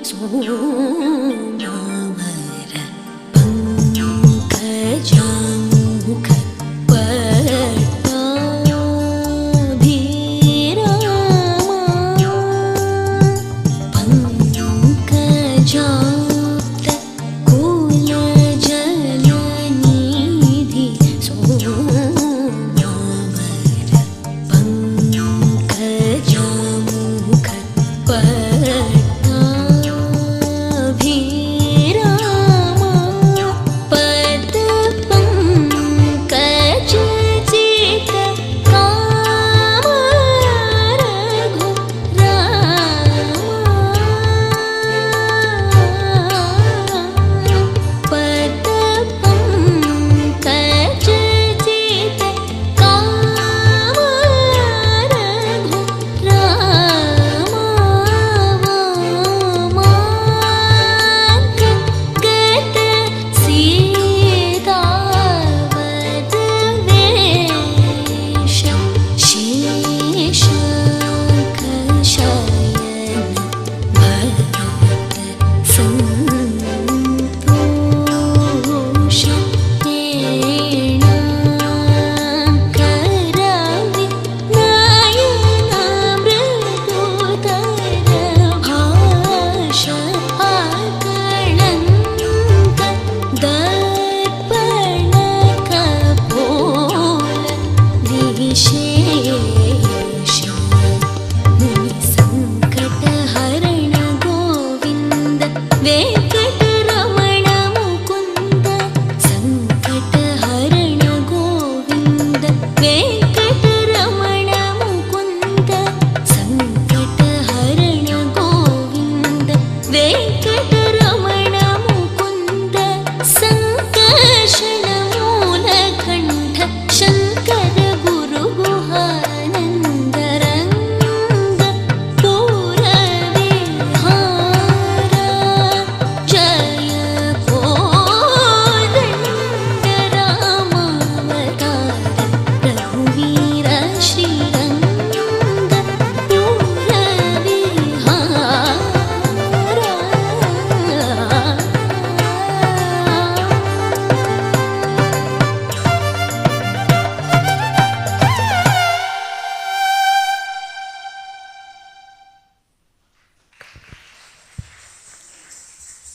सोमावर पङ्कजामुख पट्टाभिरामा पङ्कजाप्त कुलजलनिधि सोमावर पङ्कजामुख पट्टाभिरामा पदपङ्कजचित कामरघु पदपङ्कजचित कामरघु गत सीतावदवेश शेषाङ्कशयन भरत सन्तोष हेणाकरवि नयनामृदुतर भाषा आकळङ्क दर्पणकपोल विशेष मुनिसङ्कटहरण गोविन्द वेङ्कटरमण मुकुन्द सङ्कटहरण गोविन्द वेङ्कटरमण मुकुन्द सङ्कटहरण गोविन्द वेङ्कटरमण मुकुन्द सङ्कर्षण मूलकण्ठ शङ्कर गुरु गुहानन्दरङ्ग पूरविहार जय कोदण्ड रामावतार रघुवीर श्रीरङ्ग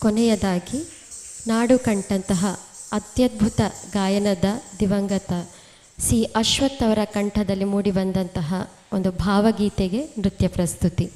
ಕೊನೆಯದಾಗಿ ನಾಡು ಕಂಡಂತಹ ಅತ್ಯದ್ಭುತ ಗಾಯನದ ದಿವಂಗತ ಸಿ ಅಶ್ವಥ್ ಅವರ ಕಂಠದಲ್ಲಿ ಮೂಡಿಬಂದಂತಹ ಒಂದು ಭಾವಗೀತೆಗೆ ನೃತ್ಯ ಪ್ರಸ್ತುತಿ.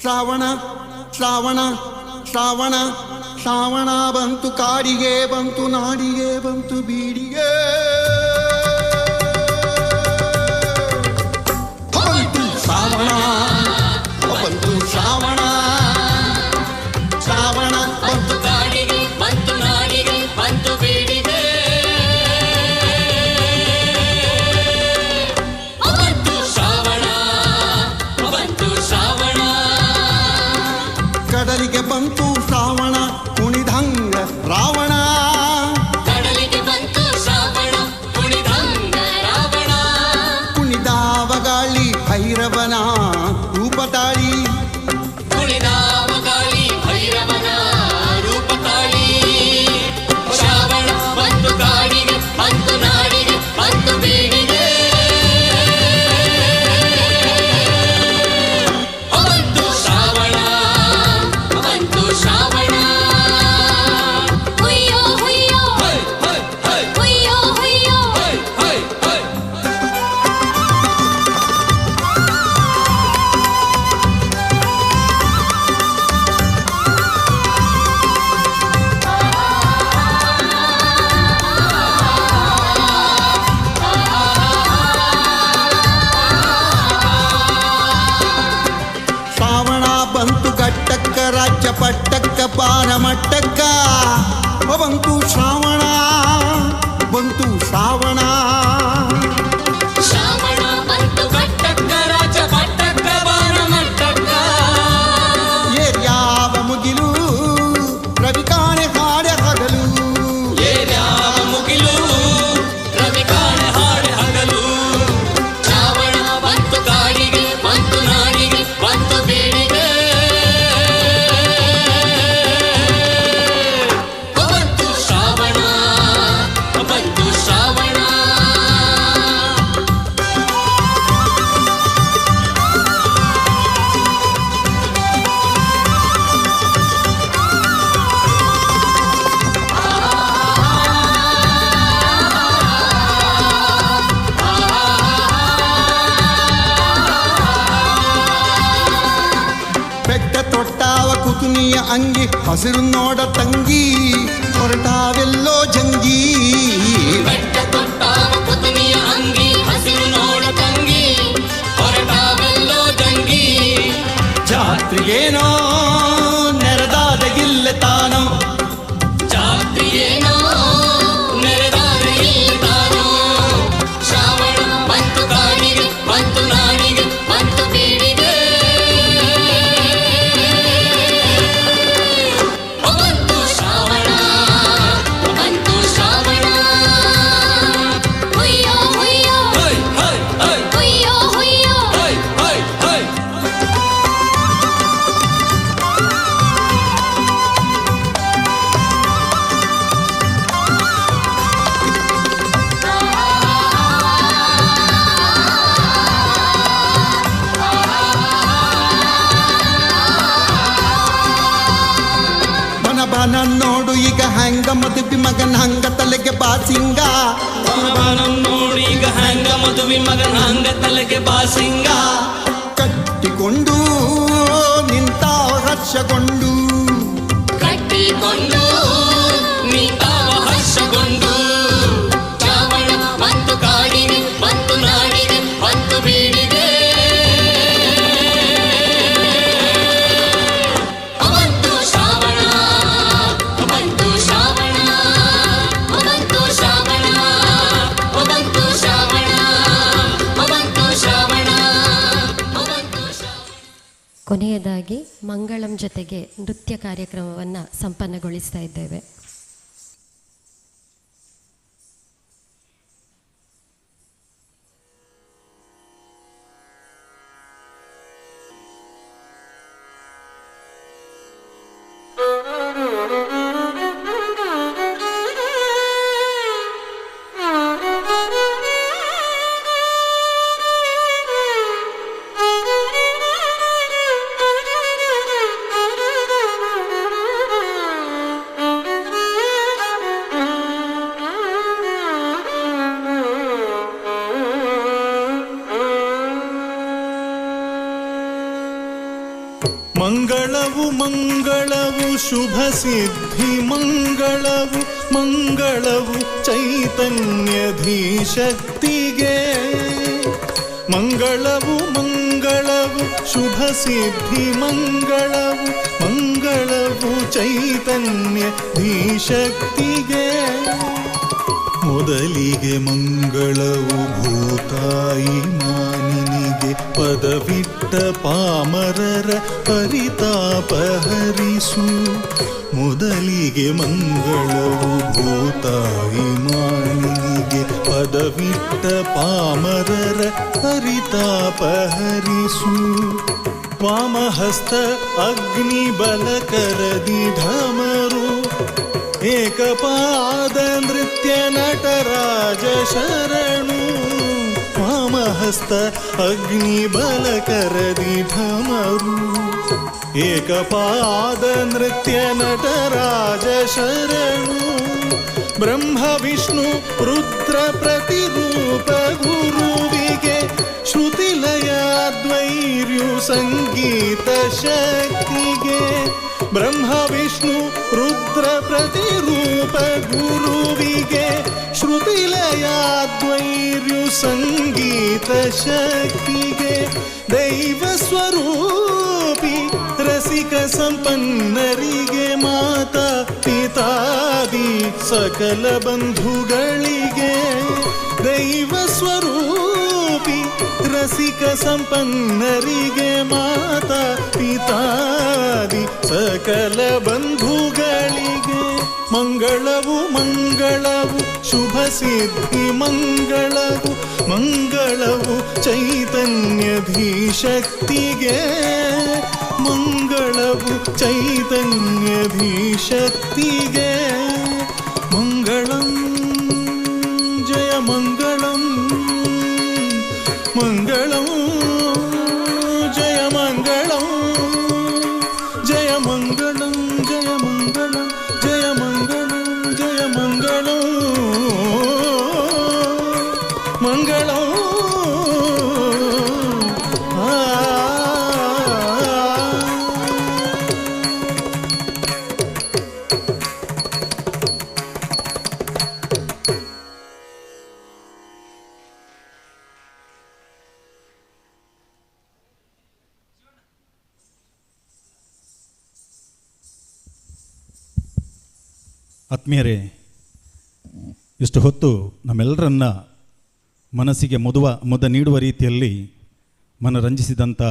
ಶ್ರಾವಣ ಶ್ರಾವಣ ಶ್ರಾವಣ ಶ್ರಾವಣ ಬಂತು ಕಾಡಿಗೆ ಬಂತು ನಾಡಿಗೆ ಬಂತು ಬೀಡಿಗೆ ಬಂತು ಶ್ರಾವಣ ಬಂತು ಶ್ರಾವಣ ಶ್ರಾವಣ ಬಂತು ಕಾಡಿಗೆ ಬಂತು ನಾಡಿಗೆ ಬಂತು ಬೀಡಿಗೆ ಬಂತು ಶ್ರಾವಣ ಬಂತು ಶ್ರಾವಣ ಕಡಲಿಗೆ ಬಂತು ಶ್ರಾವಣ ಕುಣಿದಂಗ ರಾವಣ ಕಡಲಿಗೆ ಬಂತು ಶ್ರಾವಣ ಕುಣಿದಂಗ ರಾವಣ ಕುಣಿದಾವ ಗಾಳಿ ಭೈರವನ ರೂಪ ತಾಳಿ ಕುಣಿದಾವ ಗಾಳಿ ಭೈರವನ ರೂಪ ತಾಳಿ ಶ್ರಾವಣ ಬಂತು ಕಾಡಿಗೆ ಬಂತು ನಾಡಿಗೆ ಬಂತು ಬೀಡಿಗೆ ಬಂತು ಶ್ರಾವಣ ಬಂತು ಶ್ರಾವಣ ಹುಯ್ಯೋ ಹುಯ್ಯೋ ಹುಯ್ಯೋ ಹುಯ್ಯೋ ಶ್ರಾವಣ ಬಂತು ಗಟ್ಟಕ್ಕ ರಾಜ್ಯ ಪಟ್ಟಕ್ಕ ಪಾನ ಮಟ್ಟಕ್ಕ ಬಂತು ಶ್ರಾವಣ ಬಂತು ಶ್ರಾವಣ ಶ್ರಾವಣ ಬಂತು ಕಟ್ಟಕ್ಕ ರಾಜ ಪಟ್ಟಕ್ಕ ಬಾಣ ಮಟ್ಟಕ್ಕ ಏರ್ಯಾವ ಮುಗಿಲು ರವಿ ಕಾಣೆ ಹಾಡೆ ಹಗಲು ಏರ್ಯಾವ ಮುಗಿಲು ರವಿ ಕಾಣೆ ಹಾಡೆ ಹಗಲು ಶ್ರಾವಣ ಬಂತು ಕಾಡಿಗೆ ಬಂತು ನಾಡಿಗೆ ಬಂತು ಬೀಡಿಗೆ ಬಂತು ಶ್ರಾವಣ ಬಂತು ಶ್ರಾವಣ ಬೆಟ್ಟ ತೊಟ್ಟಾವ ಕುತುನಿಯ ಅಂಗಿ ಹಸಿರು ನೋಡ ತಂಗಿ ಹೊರಟಾವೆಲ್ಲೋ ಜಂಗಿ ಬೆಟ್ಟ ತೊಟ್ಟಾವ ಕುತುನಿಯ ಅಂಗಿ ಹಸಿರು ನೋಡ ತಂಗಿ ಹೊರಟಾವೆಲ್ಲೋ ಜಂಗಿ ಜಾತ್ರೆಗೇನೋ ನೆರೆದಾದ ಗಿಲ್ಲೆ ತಾನೋ ಜಾತ್ರೆಯೇನೋ ನೆರೆದಾದ ಇಲ್ಲಿ ತಾನೋ ಶ್ರಾವಣ ಬಂತು ಕಾಡಿಗೆ ಬಂತು ನಾಡಿಗೆ ಬಂತು ಬೀಡಿಗೆ ಬಂತು ಶ್ರಾವಣ ಬಂತು ಶ್ರಾವಣ ಹುಯ್ಯೋ ಹುಯ್ಯೋ ಹುಯ್ಯೋ ಹುಯ್ಯೋ ಬನ ಬನ ನೋಡು ಈಗ ಹ್ಯಾಂಗ ಮದುವೆ ಮಗನ ಹಂಗ ತಲೆಗೆ ಬಾಸಿಂಗ ನೋಡು ಈಗ ಹಂಗ ಮದುವೆ ಮಗನ ಹಂಗ ತಲೆಗೆ ಬಾಸಿಂಗ ಕಟ್ಟಿಕೊಂಡು ನಿಂತ ಹರ್ಷಗೊಂಡು ಕಟ್ಟಿಕೊಂಡು ನಿಂತಾವ ಹರ್ಷಗೊಂಡು ಶ್ರಾವಣ ಬಂತು ಕಾಡಿಗೆ ಬಂತು ನಾಡಿಗೆ ಬಂತು ಬೀಡಿಗೆ ಬಂತು ಶ್ರಾವಣ ಬಂತು ಶ್ರಾವಣ ಬಂತು ಶ್ರಾವಣ ಬಂತು ಶ್ರಾವಣ ಬಂತು ಶ್ರಾವಣ ಬಂತು ಕೊನೆಯದಾಗಿ ಮಂಗಳಂ ಜೊತೆಗೆ ನೃತ್ಯ ಕಾರ್ಯಕ್ರಮವನ್ನು ಸಂಪನ್ನಗೊಳಿಸ್ತಾ ಇದ್ದೇವೆ. ಮಂಗಳವು ಮಂಗಳವು ಶುಭ ಸಿದ್ಧಿ ಮಂಗಳವು ಮಂಗಳವು ಚೈತನ್ಯಧೀಶಕ್ತಿಗೆ ಮಂಗಳವು ಮಂಗಳವು ಶುಭ ಸಿದ್ಧಿ ಮಂಗಳವು ಮಂಗಳವು ಚೈತನ್ಯಧೀಶಕ್ತಿಗೆ ಮೊದಲಿಗೆ ಮಂಗಳವು ಭೂತಾಯಿ ಮಾನಿನಿಗೆ ಪದವಿಟ್ಟ ಪಾಮರರ ಪರಿತಾಪ ಹರಿಸು. ಮೊದಲಿಗೆ ಮಂಗಳವು ಭೂತಾಯಿ ಮಾನಿಗೆ ಪದವಿಟ್ಟ ಪಾಮರರ ಪರಿತಾಪ ಹರಿಸು. ವಾಮಹಸ್ತ ಅಗ್ನಿ ಬಲಕರದಿ ಢಮರು ಏಕಪಾದ ನೃತ್ಯ ನಟರಾಜ ಶರಣು. ವಾಮಹಸ್ತ ಅಗ್ನಿ ಬಲಕರದಿ ಢಮರು ಏಕಪಾದ ನೃತ್ಯ ನಟರಾಜ ಶರಣು. ಬ್ರಹ್ಮ ವಿಷ್ಣು ರುದ್ರ ಪ್ರತಿರೂಪ ಗುರುವಿಗೆ ಶ್ರುತಿಲಯ ದ್ವೈರ್ಯು ಸಂಗೀತ ಶಕ್ತಿಗೆ. ಬ್ರಹ್ಮ ವಿಷ್ಣು ರುದ್ರ ಪ್ರತಿರೂಪ ಗುರುವಿಗೆ ಶ್ರುತಿಲಯ ದ್ವೈರ್ಯು ಸಂಗೀತ ಶಕ್ತಿಗೆ. ದೈವ ಸ್ವರೂಪಿ ರಸಿಕ ಸಂಪನ್ನರಿಗೆ ಮಾತಾ ಪಿತಾದಿ ಸಕಲ ಬಂಧುಗಳಿಗೆ. ದೈವ ಸ್ವರೂಪಿ ರಸಿಕ ಸಂಪನ್ನರಿಗೆ ಮಾತಾ ಪಿತಾದಿ ಸಕಲ ಬಂಧುಗಳಿಗೆ. ಮಂಗಳವು ಮಂಗಳವು ಶುಭ ಸಿದ್ಧಿ ಮಂಗಳವು. ಮಂಗಳವು ಚೈತನ್ಯಧೀಶಕ್ತಿಗೆ. ಮಂಗಳವು ಚೈತನ್ಯಧೀಶಕ್ತಿಗೆ. ಮಂಗಳಂ ಜಯ ಮಂಗಳಂ. ಮಂಗಳಂ ಜಯ ಮಂಗಳಂ. ಜಯ ಮಂಗಳಂ ಜಯ ಮಂಗಳಂ ಜಯ ಮಂಗಳಂ ಜಯ ಮಂಗಳಂ. ಮಂಗಳಂ ಆತ್ಮೀಯರೇ, ಇಷ್ಟು ಹೊತ್ತು ನಮ್ಮೆಲ್ಲರನ್ನ ಮನಸ್ಸಿಗೆ ಮುದ ನೀಡುವ ರೀತಿಯಲ್ಲಿ ಮನರಂಜಿಸಿದಂಥ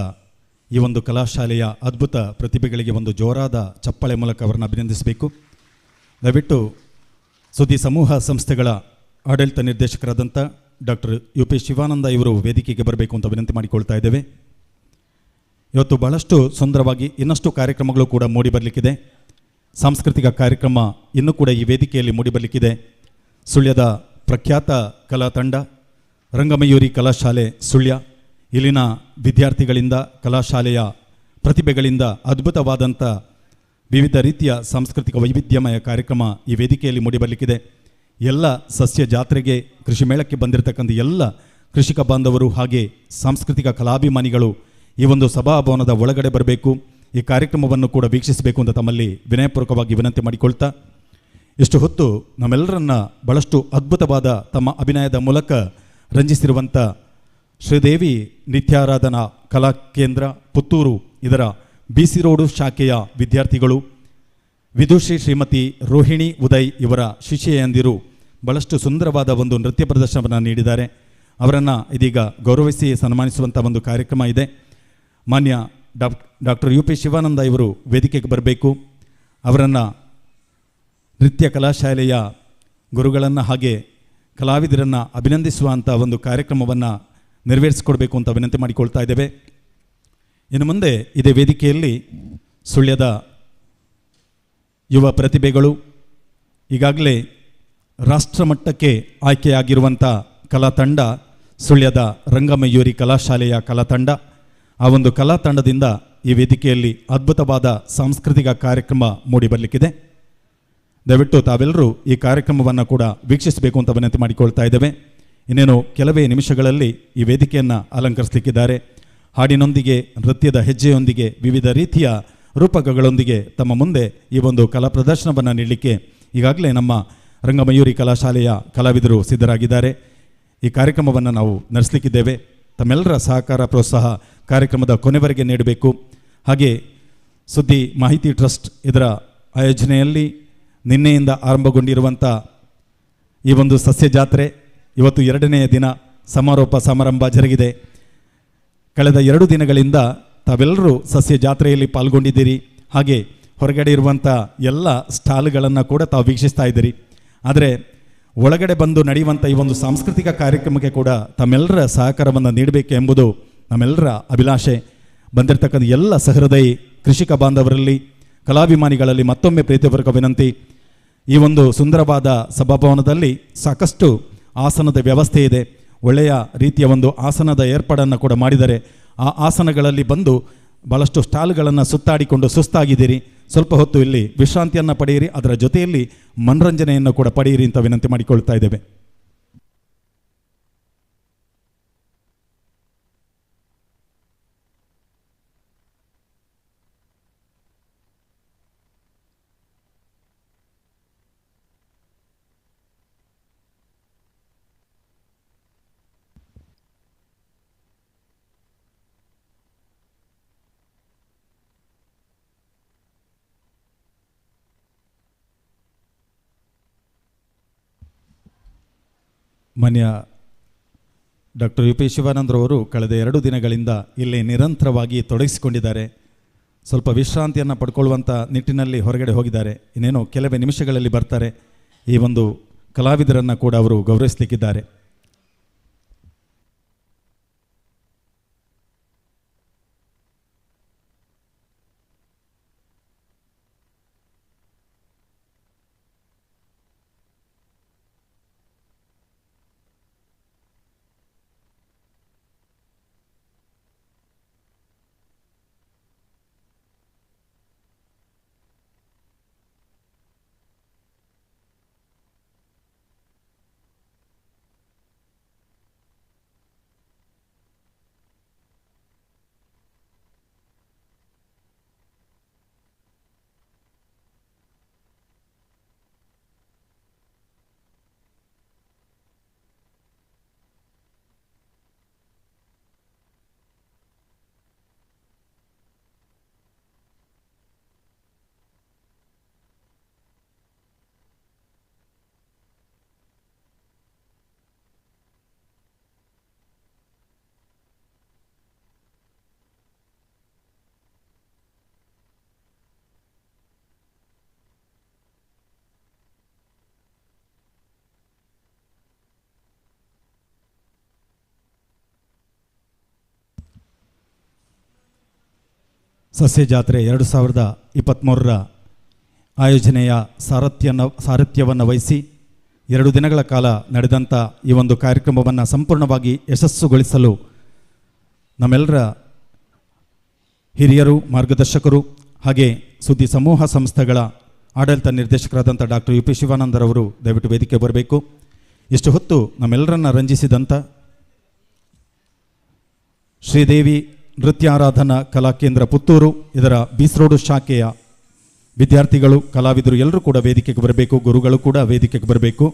ಈ ಒಂದು ಕಲಾಶಾಲೆಯ ಅದ್ಭುತ ಪ್ರತಿಭೆಗಳಿಗೆ ಒಂದು ಜೋರಾದ ಚಪ್ಪಾಳೆ ಮೂಲಕ ಅವರನ್ನು ಅಭಿನಂದಿಸಬೇಕು. ದಯವಿಟ್ಟು ಸುದ್ದಿ ಸಮೂಹ ಸಂಸ್ಥೆಗಳ ಆಡಳಿತ ನಿರ್ದೇಶಕರಾದಂಥ ಡಾಕ್ಟರ್ UP ಶಿವಾನಂದ ಇವರು ವೇದಿಕೆಗೆ ಬರಬೇಕು ಅಂತ ವಿನಂತಿ ಮಾಡಿಕೊಳ್ತಾ ಇದ್ದೇವೆ. ಇವತ್ತು ಬಹಳಷ್ಟು ಸುಂದರವಾಗಿ ಇನ್ನಷ್ಟು ಕಾರ್ಯಕ್ರಮಗಳು ಕೂಡ ಮೂಡಿಬರಲಿಕ್ಕಿದೆ. ಸಾಂಸ್ಕೃತಿಕ ಕಾರ್ಯಕ್ರಮ ಇನ್ನೂ ಕೂಡ ಈ ವೇದಿಕೆಯಲ್ಲಿ ಮೂಡಿಬರಲಿಕ್ಕಿದೆ. ಸುಳ್ಯದ ಪ್ರಖ್ಯಾತ ಕಲಾ ತಂಡ ರಂಗಮಯೂರಿ ಕಲಾಶಾಲೆ ಸುಳ್ಯ, ಇಲ್ಲಿನ ವಿದ್ಯಾರ್ಥಿಗಳಿಂದ ಕಲಾಶಾಲೆಯ ಪ್ರತಿಭೆಗಳಿಂದ ಅದ್ಭುತವಾದಂಥ ವಿವಿಧ ರೀತಿಯ ಸಾಂಸ್ಕೃತಿಕ ವೈವಿಧ್ಯಮಯ ಕಾರ್ಯಕ್ರಮ ಈ ವೇದಿಕೆಯಲ್ಲಿ ಮೂಡಿಬರಲಿಕ್ಕಿದೆ. ಎಲ್ಲ ಸಸ್ಯ ಜಾತ್ರೆಗೆ ಕೃಷಿ ಮೇಳಕ್ಕೆ ಬಂದಿರತಕ್ಕಂಥ ಎಲ್ಲ ಕೃಷಿಕ ಬಾಂಧವರು ಹಾಗೆ ಸಾಂಸ್ಕೃತಿಕ ಕಲಾಭಿಮಾನಿಗಳು ಈ ಒಂದು ಸಭಾಭವನದ ಒಳಗಡೆ ಬರಬೇಕು, ಈ ಕಾರ್ಯಕ್ರಮವನ್ನು ಕೂಡ ವೀಕ್ಷಿಸಬೇಕು ಅಂತ ತಮ್ಮಲ್ಲಿ ವಿನಯಪೂರ್ವಕವಾಗಿ ವಿನಂತಿ ಮಾಡಿಕೊಳ್ತಾ, ಇಷ್ಟು ಹೊತ್ತು ನಮ್ಮೆಲ್ಲರನ್ನ ಬಹಳಷ್ಟು ಅದ್ಭುತವಾದ ತಮ್ಮ ಅಭಿನಯದ ಮೂಲಕ ರಂಜಿಸಿರುವಂಥ ಶ್ರೀದೇವಿ ನಿತ್ಯಾರಾಧನಾ ಕಲಾ ಕೇಂದ್ರ ಪುತ್ತೂರು ಇದರ BC ರೋಡು ಶಾಖೆಯ ವಿದ್ಯಾರ್ಥಿಗಳು ವಿದುಷಿ ಶ್ರೀಮತಿ ರೋಹಿಣಿ ಉದಯ್ ಇವರ ಶಿಷ್ಯೆಯಂದಿರು ಬಹಳಷ್ಟು ಸುಂದರವಾದ ಒಂದು ನೃತ್ಯ ಪ್ರದರ್ಶನವನ್ನು ನೀಡಿದ್ದಾರೆ. ಅವರನ್ನು ಇದೀಗ ಗೌರವಿಸಿ ಸನ್ಮಾನಿಸುವಂಥ ಒಂದು ಕಾರ್ಯಕ್ರಮ ಇದೆ. ಮಾನ್ಯ ಡಾಕ್ಟರ್ UP ಶಿವಾನಂದ ಇವರು ವೇದಿಕೆಗೆ ಬರಬೇಕು. ಅವರನ್ನು ನೃತ್ಯ ಕಲಾಶಾಲೆಯ ಗುರುಗಳನ್ನು ಹಾಗೆ ಕಲಾವಿದರನ್ನು ಅಭಿನಂದಿಸುವಂಥ ಒಂದು ಕಾರ್ಯಕ್ರಮವನ್ನು ನೆರವೇರಿಸಿಕೊಡ್ಬೇಕು ಅಂತ ವಿನಂತಿ ಮಾಡಿಕೊಳ್ತಾ ಇದ್ದೇವೆ. ಇನ್ನು ಮುಂದೆ ಇದೇ ವೇದಿಕೆಯಲ್ಲಿ ಸುಳ್ಯದ ಯುವ ಪ್ರತಿಭೆಗಳು ಈಗಾಗಲೇ ರಾಷ್ಟ್ರಮಟ್ಟಕ್ಕೆ ಆಯ್ಕೆಯಾಗಿರುವಂಥ ಕಲಾ ತಂಡ ಸುಳ್ಯದ ರಂಗಮಯೂರಿ ಕಲಾಶಾಲೆಯ ಕಲಾ ತಂಡ. ಆ ಒಂದು ಕಲಾ ತಂಡದಿಂದ ಈ ವೇದಿಕೆಯಲ್ಲಿ ಅದ್ಭುತವಾದ ಸಾಂಸ್ಕೃತಿಕ ಕಾರ್ಯಕ್ರಮ ಮೂಡಿಬರಲಿಕ್ಕಿದೆ. ದಯವಿಟ್ಟು ತಾವೆಲ್ಲರೂ ಈ ಕಾರ್ಯಕ್ರಮವನ್ನು ಕೂಡ ವೀಕ್ಷಿಸಬೇಕು ಅಂತ ವಿನಂತಿ ಮಾಡಿಕೊಳ್ತಾ ಇದ್ದೇವೆ. ಇನ್ನೇನು ಕೆಲವೇ ನಿಮಿಷಗಳಲ್ಲಿ ಈ ವೇದಿಕೆಯನ್ನು ಅಲಂಕರಿಸಲಿಕ್ಕಿದ್ದಾರೆ. ಹಾಡಿನೊಂದಿಗೆ ನೃತ್ಯದ ಹೆಜ್ಜೆಯೊಂದಿಗೆ ವಿವಿಧ ರೀತಿಯ ರೂಪಕಗಳೊಂದಿಗೆ ತಮ್ಮ ಮುಂದೆ ಈ ಒಂದು ಕಲಾ ಪ್ರದರ್ಶನವನ್ನು ನೀಡಲಿಕ್ಕೆ ಈಗಾಗಲೇ ನಮ್ಮ ರಂಗಮಯೂರಿ ಕಲಾಶಾಲೆಯ ಕಲಾವಿದರು ಸಿದ್ಧರಾಗಿದ್ದಾರೆ. ಈ ಕಾರ್ಯಕ್ರಮವನ್ನು ನಾವು ನಡೆಸಲಿಕ್ಕಿದ್ದೇವೆ. ತಮ್ಮೆಲ್ಲರ ಸಹಕಾರ ಪ್ರೋತ್ಸಾಹ ಕಾರ್ಯಕ್ರಮದ ಕೊನೆವರೆಗೆ ನೀಡಬೇಕು. ಹಾಗೆ ಸುದ್ದಿ ಮಾಹಿತಿ ಟ್ರಸ್ಟ್ ಇದರ ಆಯೋಜನೆಯಲ್ಲಿ ನಿನ್ನೆಯಿಂದ ಆರಂಭಗೊಂಡಿರುವಂಥ ಈ ಒಂದು ಸಸ್ಯ ಜಾತ್ರೆ ಇವತ್ತು 2ನೇ ದಿನ ಸಮಾರೋಪ ಸಮಾರಂಭ ಜರುಗಿದೆ. ಕಳೆದ 2 ದಿನಗಳಿಂದ ತಾವೆಲ್ಲರೂ ಸಸ್ಯ ಜಾತ್ರೆಯಲ್ಲಿ ಪಾಲ್ಗೊಂಡಿದ್ದೀರಿ. ಹಾಗೆ ಹೊರಗಡೆ ಇರುವಂಥ ಎಲ್ಲ ಸ್ಟಾಲ್ಗಳನ್ನು ಕೂಡ ತಾವು ವೀಕ್ಷಿಸ್ತಾ ಇದ್ದೀರಿ. ಆದರೆ ಒಳಗಡೆ ಬಂದು ನಡೆಯುವಂಥ ಈ ಒಂದು ಸಾಂಸ್ಕೃತಿಕ ಕಾರ್ಯಕ್ರಮಕ್ಕೆ ಕೂಡ ತಮ್ಮೆಲ್ಲರ ಸಹಕಾರವನ್ನು ನೀಡಬೇಕು ಎಂಬುದು ನಮ್ಮೆಲ್ಲರ ಅಭಿಲಾಷೆ. ಬಂದಿರತಕ್ಕಂಥ ಎಲ್ಲ ಸಹೃದಯಿ ಕೃಷಿಕ ಬಾಂಧವರಲ್ಲಿ, ಕಲಾಭಿಮಾನಿಗಳಲ್ಲಿ ಮತ್ತೊಮ್ಮೆ ಪ್ರೀತಿಪೂರ್ವಕ ವಿನಂತಿ. ಈ ಒಂದು ಸುಂದರವಾದ ಸಭಾಭವನದಲ್ಲಿ ಸಾಕಷ್ಟು ಆಸನದ ವ್ಯವಸ್ಥೆ ಇದೆ. ಒಳ್ಳೆಯ ರೀತಿಯ ಒಂದು ಆಸನದ ಏರ್ಪಾಡನ್ನು ಕೂಡ ಮಾಡಿದ್ದಾರೆ. ಆ ಆಸನಗಳಲ್ಲಿ ಬಂದು ಭಾಳಷ್ಟು ಸ್ಟಾಲ್ಗಳನ್ನು ಸುತ್ತಾಡಿಕೊಂಡು ಸುಸ್ತಾಗಿದ್ದೀರಿ. ಸ್ವಲ್ಪ ಹೊತ್ತು ಇಲ್ಲಿ ವಿಶ್ರಾಂತಿಯನ್ನು ಪಡೆಯಿರಿ, ಅದರ ಜೊತೆಯಲ್ಲಿ ಮನರಂಜನೆಯನ್ನು ಕೂಡ ಪಡೆಯಿರಿ ಅಂತ ವಿನಂತಿ ಮಾಡಿಕೊಳ್ತಾ ಇದ್ದೇವೆ. ಮಾನ್ಯ ಡಾಕ್ಟರ್ ಯು ಪಿ ಶಿವಾನಂದರವರು ಕಳೆದ 2 ದಿನಗಳಿಂದ ಇಲ್ಲಿ ನಿರಂತರವಾಗಿ ತೊಡಗಿಸಿಕೊಂಡಿದ್ದಾರೆ. ಸ್ವಲ್ಪ ವಿಶ್ರಾಂತಿಯನ್ನು ಪಡ್ಕೊಳ್ಳುವಂಥ ನಿಟ್ಟಿನಲ್ಲಿ ಹೊರಗಡೆ ಹೋಗಿದ್ದಾರೆ. ಇನ್ನೇನು ಕೆಲವೇ ನಿಮಿಷಗಳಲ್ಲಿ ಬರ್ತಾರೆ. ಈ ಒಂದು ಕಲಾವಿದರನ್ನು ಕೂಡ ಅವರು ಗೌರವಿಸಲಿಕ್ಕಿದ್ದಾರೆ. ಸಸ್ಯ ಜಾತ್ರೆ 2023ರ ಆಯೋಜನೆಯ ಸಾರಥ್ಯವನ್ನು ವಹಿಸಿ 2 ದಿನಗಳ ಕಾಲ ನಡೆದಂಥ ಈ ಒಂದು ಕಾರ್ಯಕ್ರಮವನ್ನು ಸಂಪೂರ್ಣವಾಗಿ ಯಶಸ್ಸುಗೊಳಿಸಲು ನಮ್ಮೆಲ್ಲರ ಹಿರಿಯರು, ಮಾರ್ಗದರ್ಶಕರು ಹಾಗೆ ಸುದ್ದಿ ಸಮೂಹ ಸಂಸ್ಥೆಗಳ ಆಡಳಿತ ನಿರ್ದೇಶಕರಾದಂಥ ಡಾಕ್ಟರ್ ಯು ಪಿ ಶಿವಾನಂದರವರು ದಯವಿಟ್ಟು ವೇದಿಕೆ ಬರಬೇಕು. ಇಷ್ಟು ಹೊತ್ತು ನಮ್ಮೆಲ್ಲರನ್ನ ರಂಜಿಸಿದಂಥ ಶ್ರೀದೇವಿ ನೃತ್ಯಾರಾಧನಾ ಕಲಾ ಕೇಂದ್ರ ಪುತ್ತೂರು, ಇದರ ಬೀಸ್ರೋಡು ಶಾಖೆಯ ವಿದ್ಯಾರ್ಥಿಗಳು, ಕಲಾವಿದರು ಎಲ್ಲರೂ ಕೂಡ ವೇದಿಕೆಗೆ ಬರಬೇಕು. ಗುರುಗಳು ಕೂಡ ವೇದಿಕೆಗೆ ಬರಬೇಕು.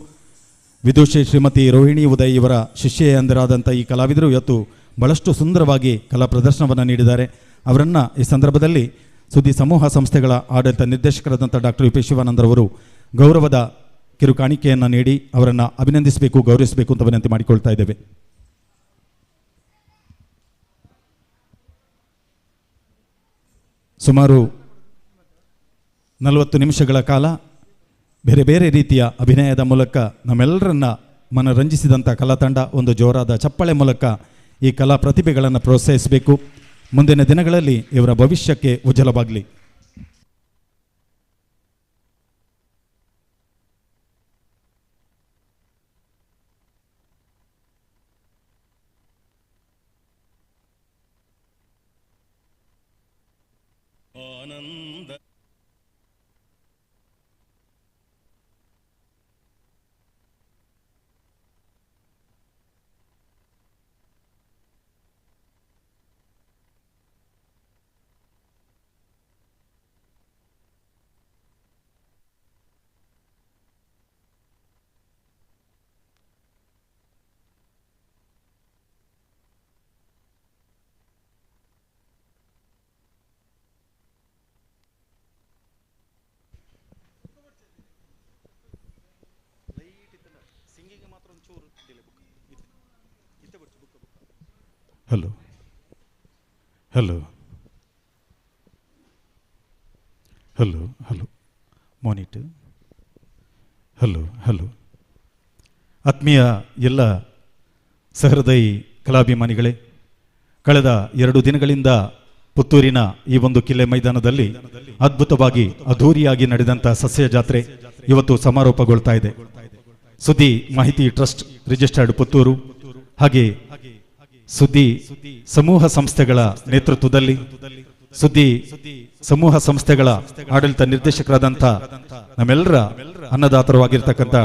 ವಿದುಷಿ ಶ್ರೀಮತಿ ರೋಹಿಣಿ ಉದಯ್ ಇವರ ಶಿಷ್ಯೆಯಂದರಾದಂಥ ಈ ಕಲಾವಿದರು ಇವತ್ತು ಬಹಳಷ್ಟು ಸುಂದರವಾಗಿ ಕಲಾ ಪ್ರದರ್ಶನವನ್ನು ನೀಡಿದ್ದಾರೆ. ಅವರನ್ನು ಈ ಸಂದರ್ಭದಲ್ಲಿ ಸುದ್ದಿ ಸಮೂಹ ಸಂಸ್ಥೆಗಳ ಆಡಳಿತ ನಿರ್ದೇಶಕರಾದಂಥ ಡಾಕ್ಟರ್ ಯು ಪಿ ಶಿವಾನಂದರವರು ಗೌರವದ ಕಿರು ಕಾಣಿಕೆಯನ್ನು ನೀಡಿ ಅವರನ್ನು ಅಭಿನಂದಿಸಬೇಕು, ಗೌರವಿಸಬೇಕು ಅಂತ ವಿನಂತಿ ಮಾಡಿಕೊಳ್ತಾ ಇದ್ದೇವೆ. ಸುಮಾರು 40 ನಿಮಿಷಗಳ ಕಾಲ ಬೇರೆ ಬೇರೆ ರೀತಿಯ ಅಭಿನಯದ ಮೂಲಕ ನಮ್ಮೆಲ್ಲರನ್ನ ಮನರಂಜಿಸಿದಂಥ ಕಲಾತಂಡ ಒಂದು ಜೋರಾದ ಚಪ್ಪಾಳೆ ಮೂಲಕ ಈ ಕಲಾ ಪ್ರತಿಭೆಗಳನ್ನು ಪ್ರೋತ್ಸಾಹಿಸಬೇಕು. ಮುಂದಿನ ದಿನಗಳಲ್ಲಿ ಇವರ ಭವಿಷ್ಯಕ್ಕೆ ಉಜ್ವಲವಾಗಲಿ. ಆನಂದ hello hello hello hello monitor hello hello. ಆತ್ಮೀಯ ಎಲ್ಲ ಸಹೃದಯಿ ಕಲಾಭಿಮಾನಿಗಳೇ, ಕಳೆದ 2 ದಿನಗಳಿಂದ ಪುತ್ತೂರಿನ ಈ ಒಂದು ಕಿಲ್ಲೆ ಮೈದಾನದಲ್ಲಿ ಅದ್ಭುತವಾಗಿ ಅದ್ಧೂರಿಯಾಗಿ ನಡೆದಂಥ ಸಸ್ಯ ಜಾತ್ರೆ ಇವತ್ತು ಸಮಾರೋಪಗೊಳ್ತಾ ಇದೆ. ಸುದ್ದಿ ಮಾಹಿತಿ ಟ್ರಸ್ಟ್ ರಿಜಿಸ್ಟರ್ಡ್ ಪುತ್ತೂರು ಹಾಗೆ ಸುದ್ದಿ ಸಮೂಹ ಸಂಸ್ಥೆಗಳ ನೇತೃತ್ವದಲ್ಲಿ ಸುದ್ದಿ ಸಮೂಹ ಸಂಸ್ಥೆಗಳ ಆಡಳಿತ ನಿರ್ದೇಶಕರಾದಂಥ ನಮ್ಮೆಲ್ಲರ ಅನ್ನದಾತರವಾಗಿರ್ತಕ್ಕಂಥ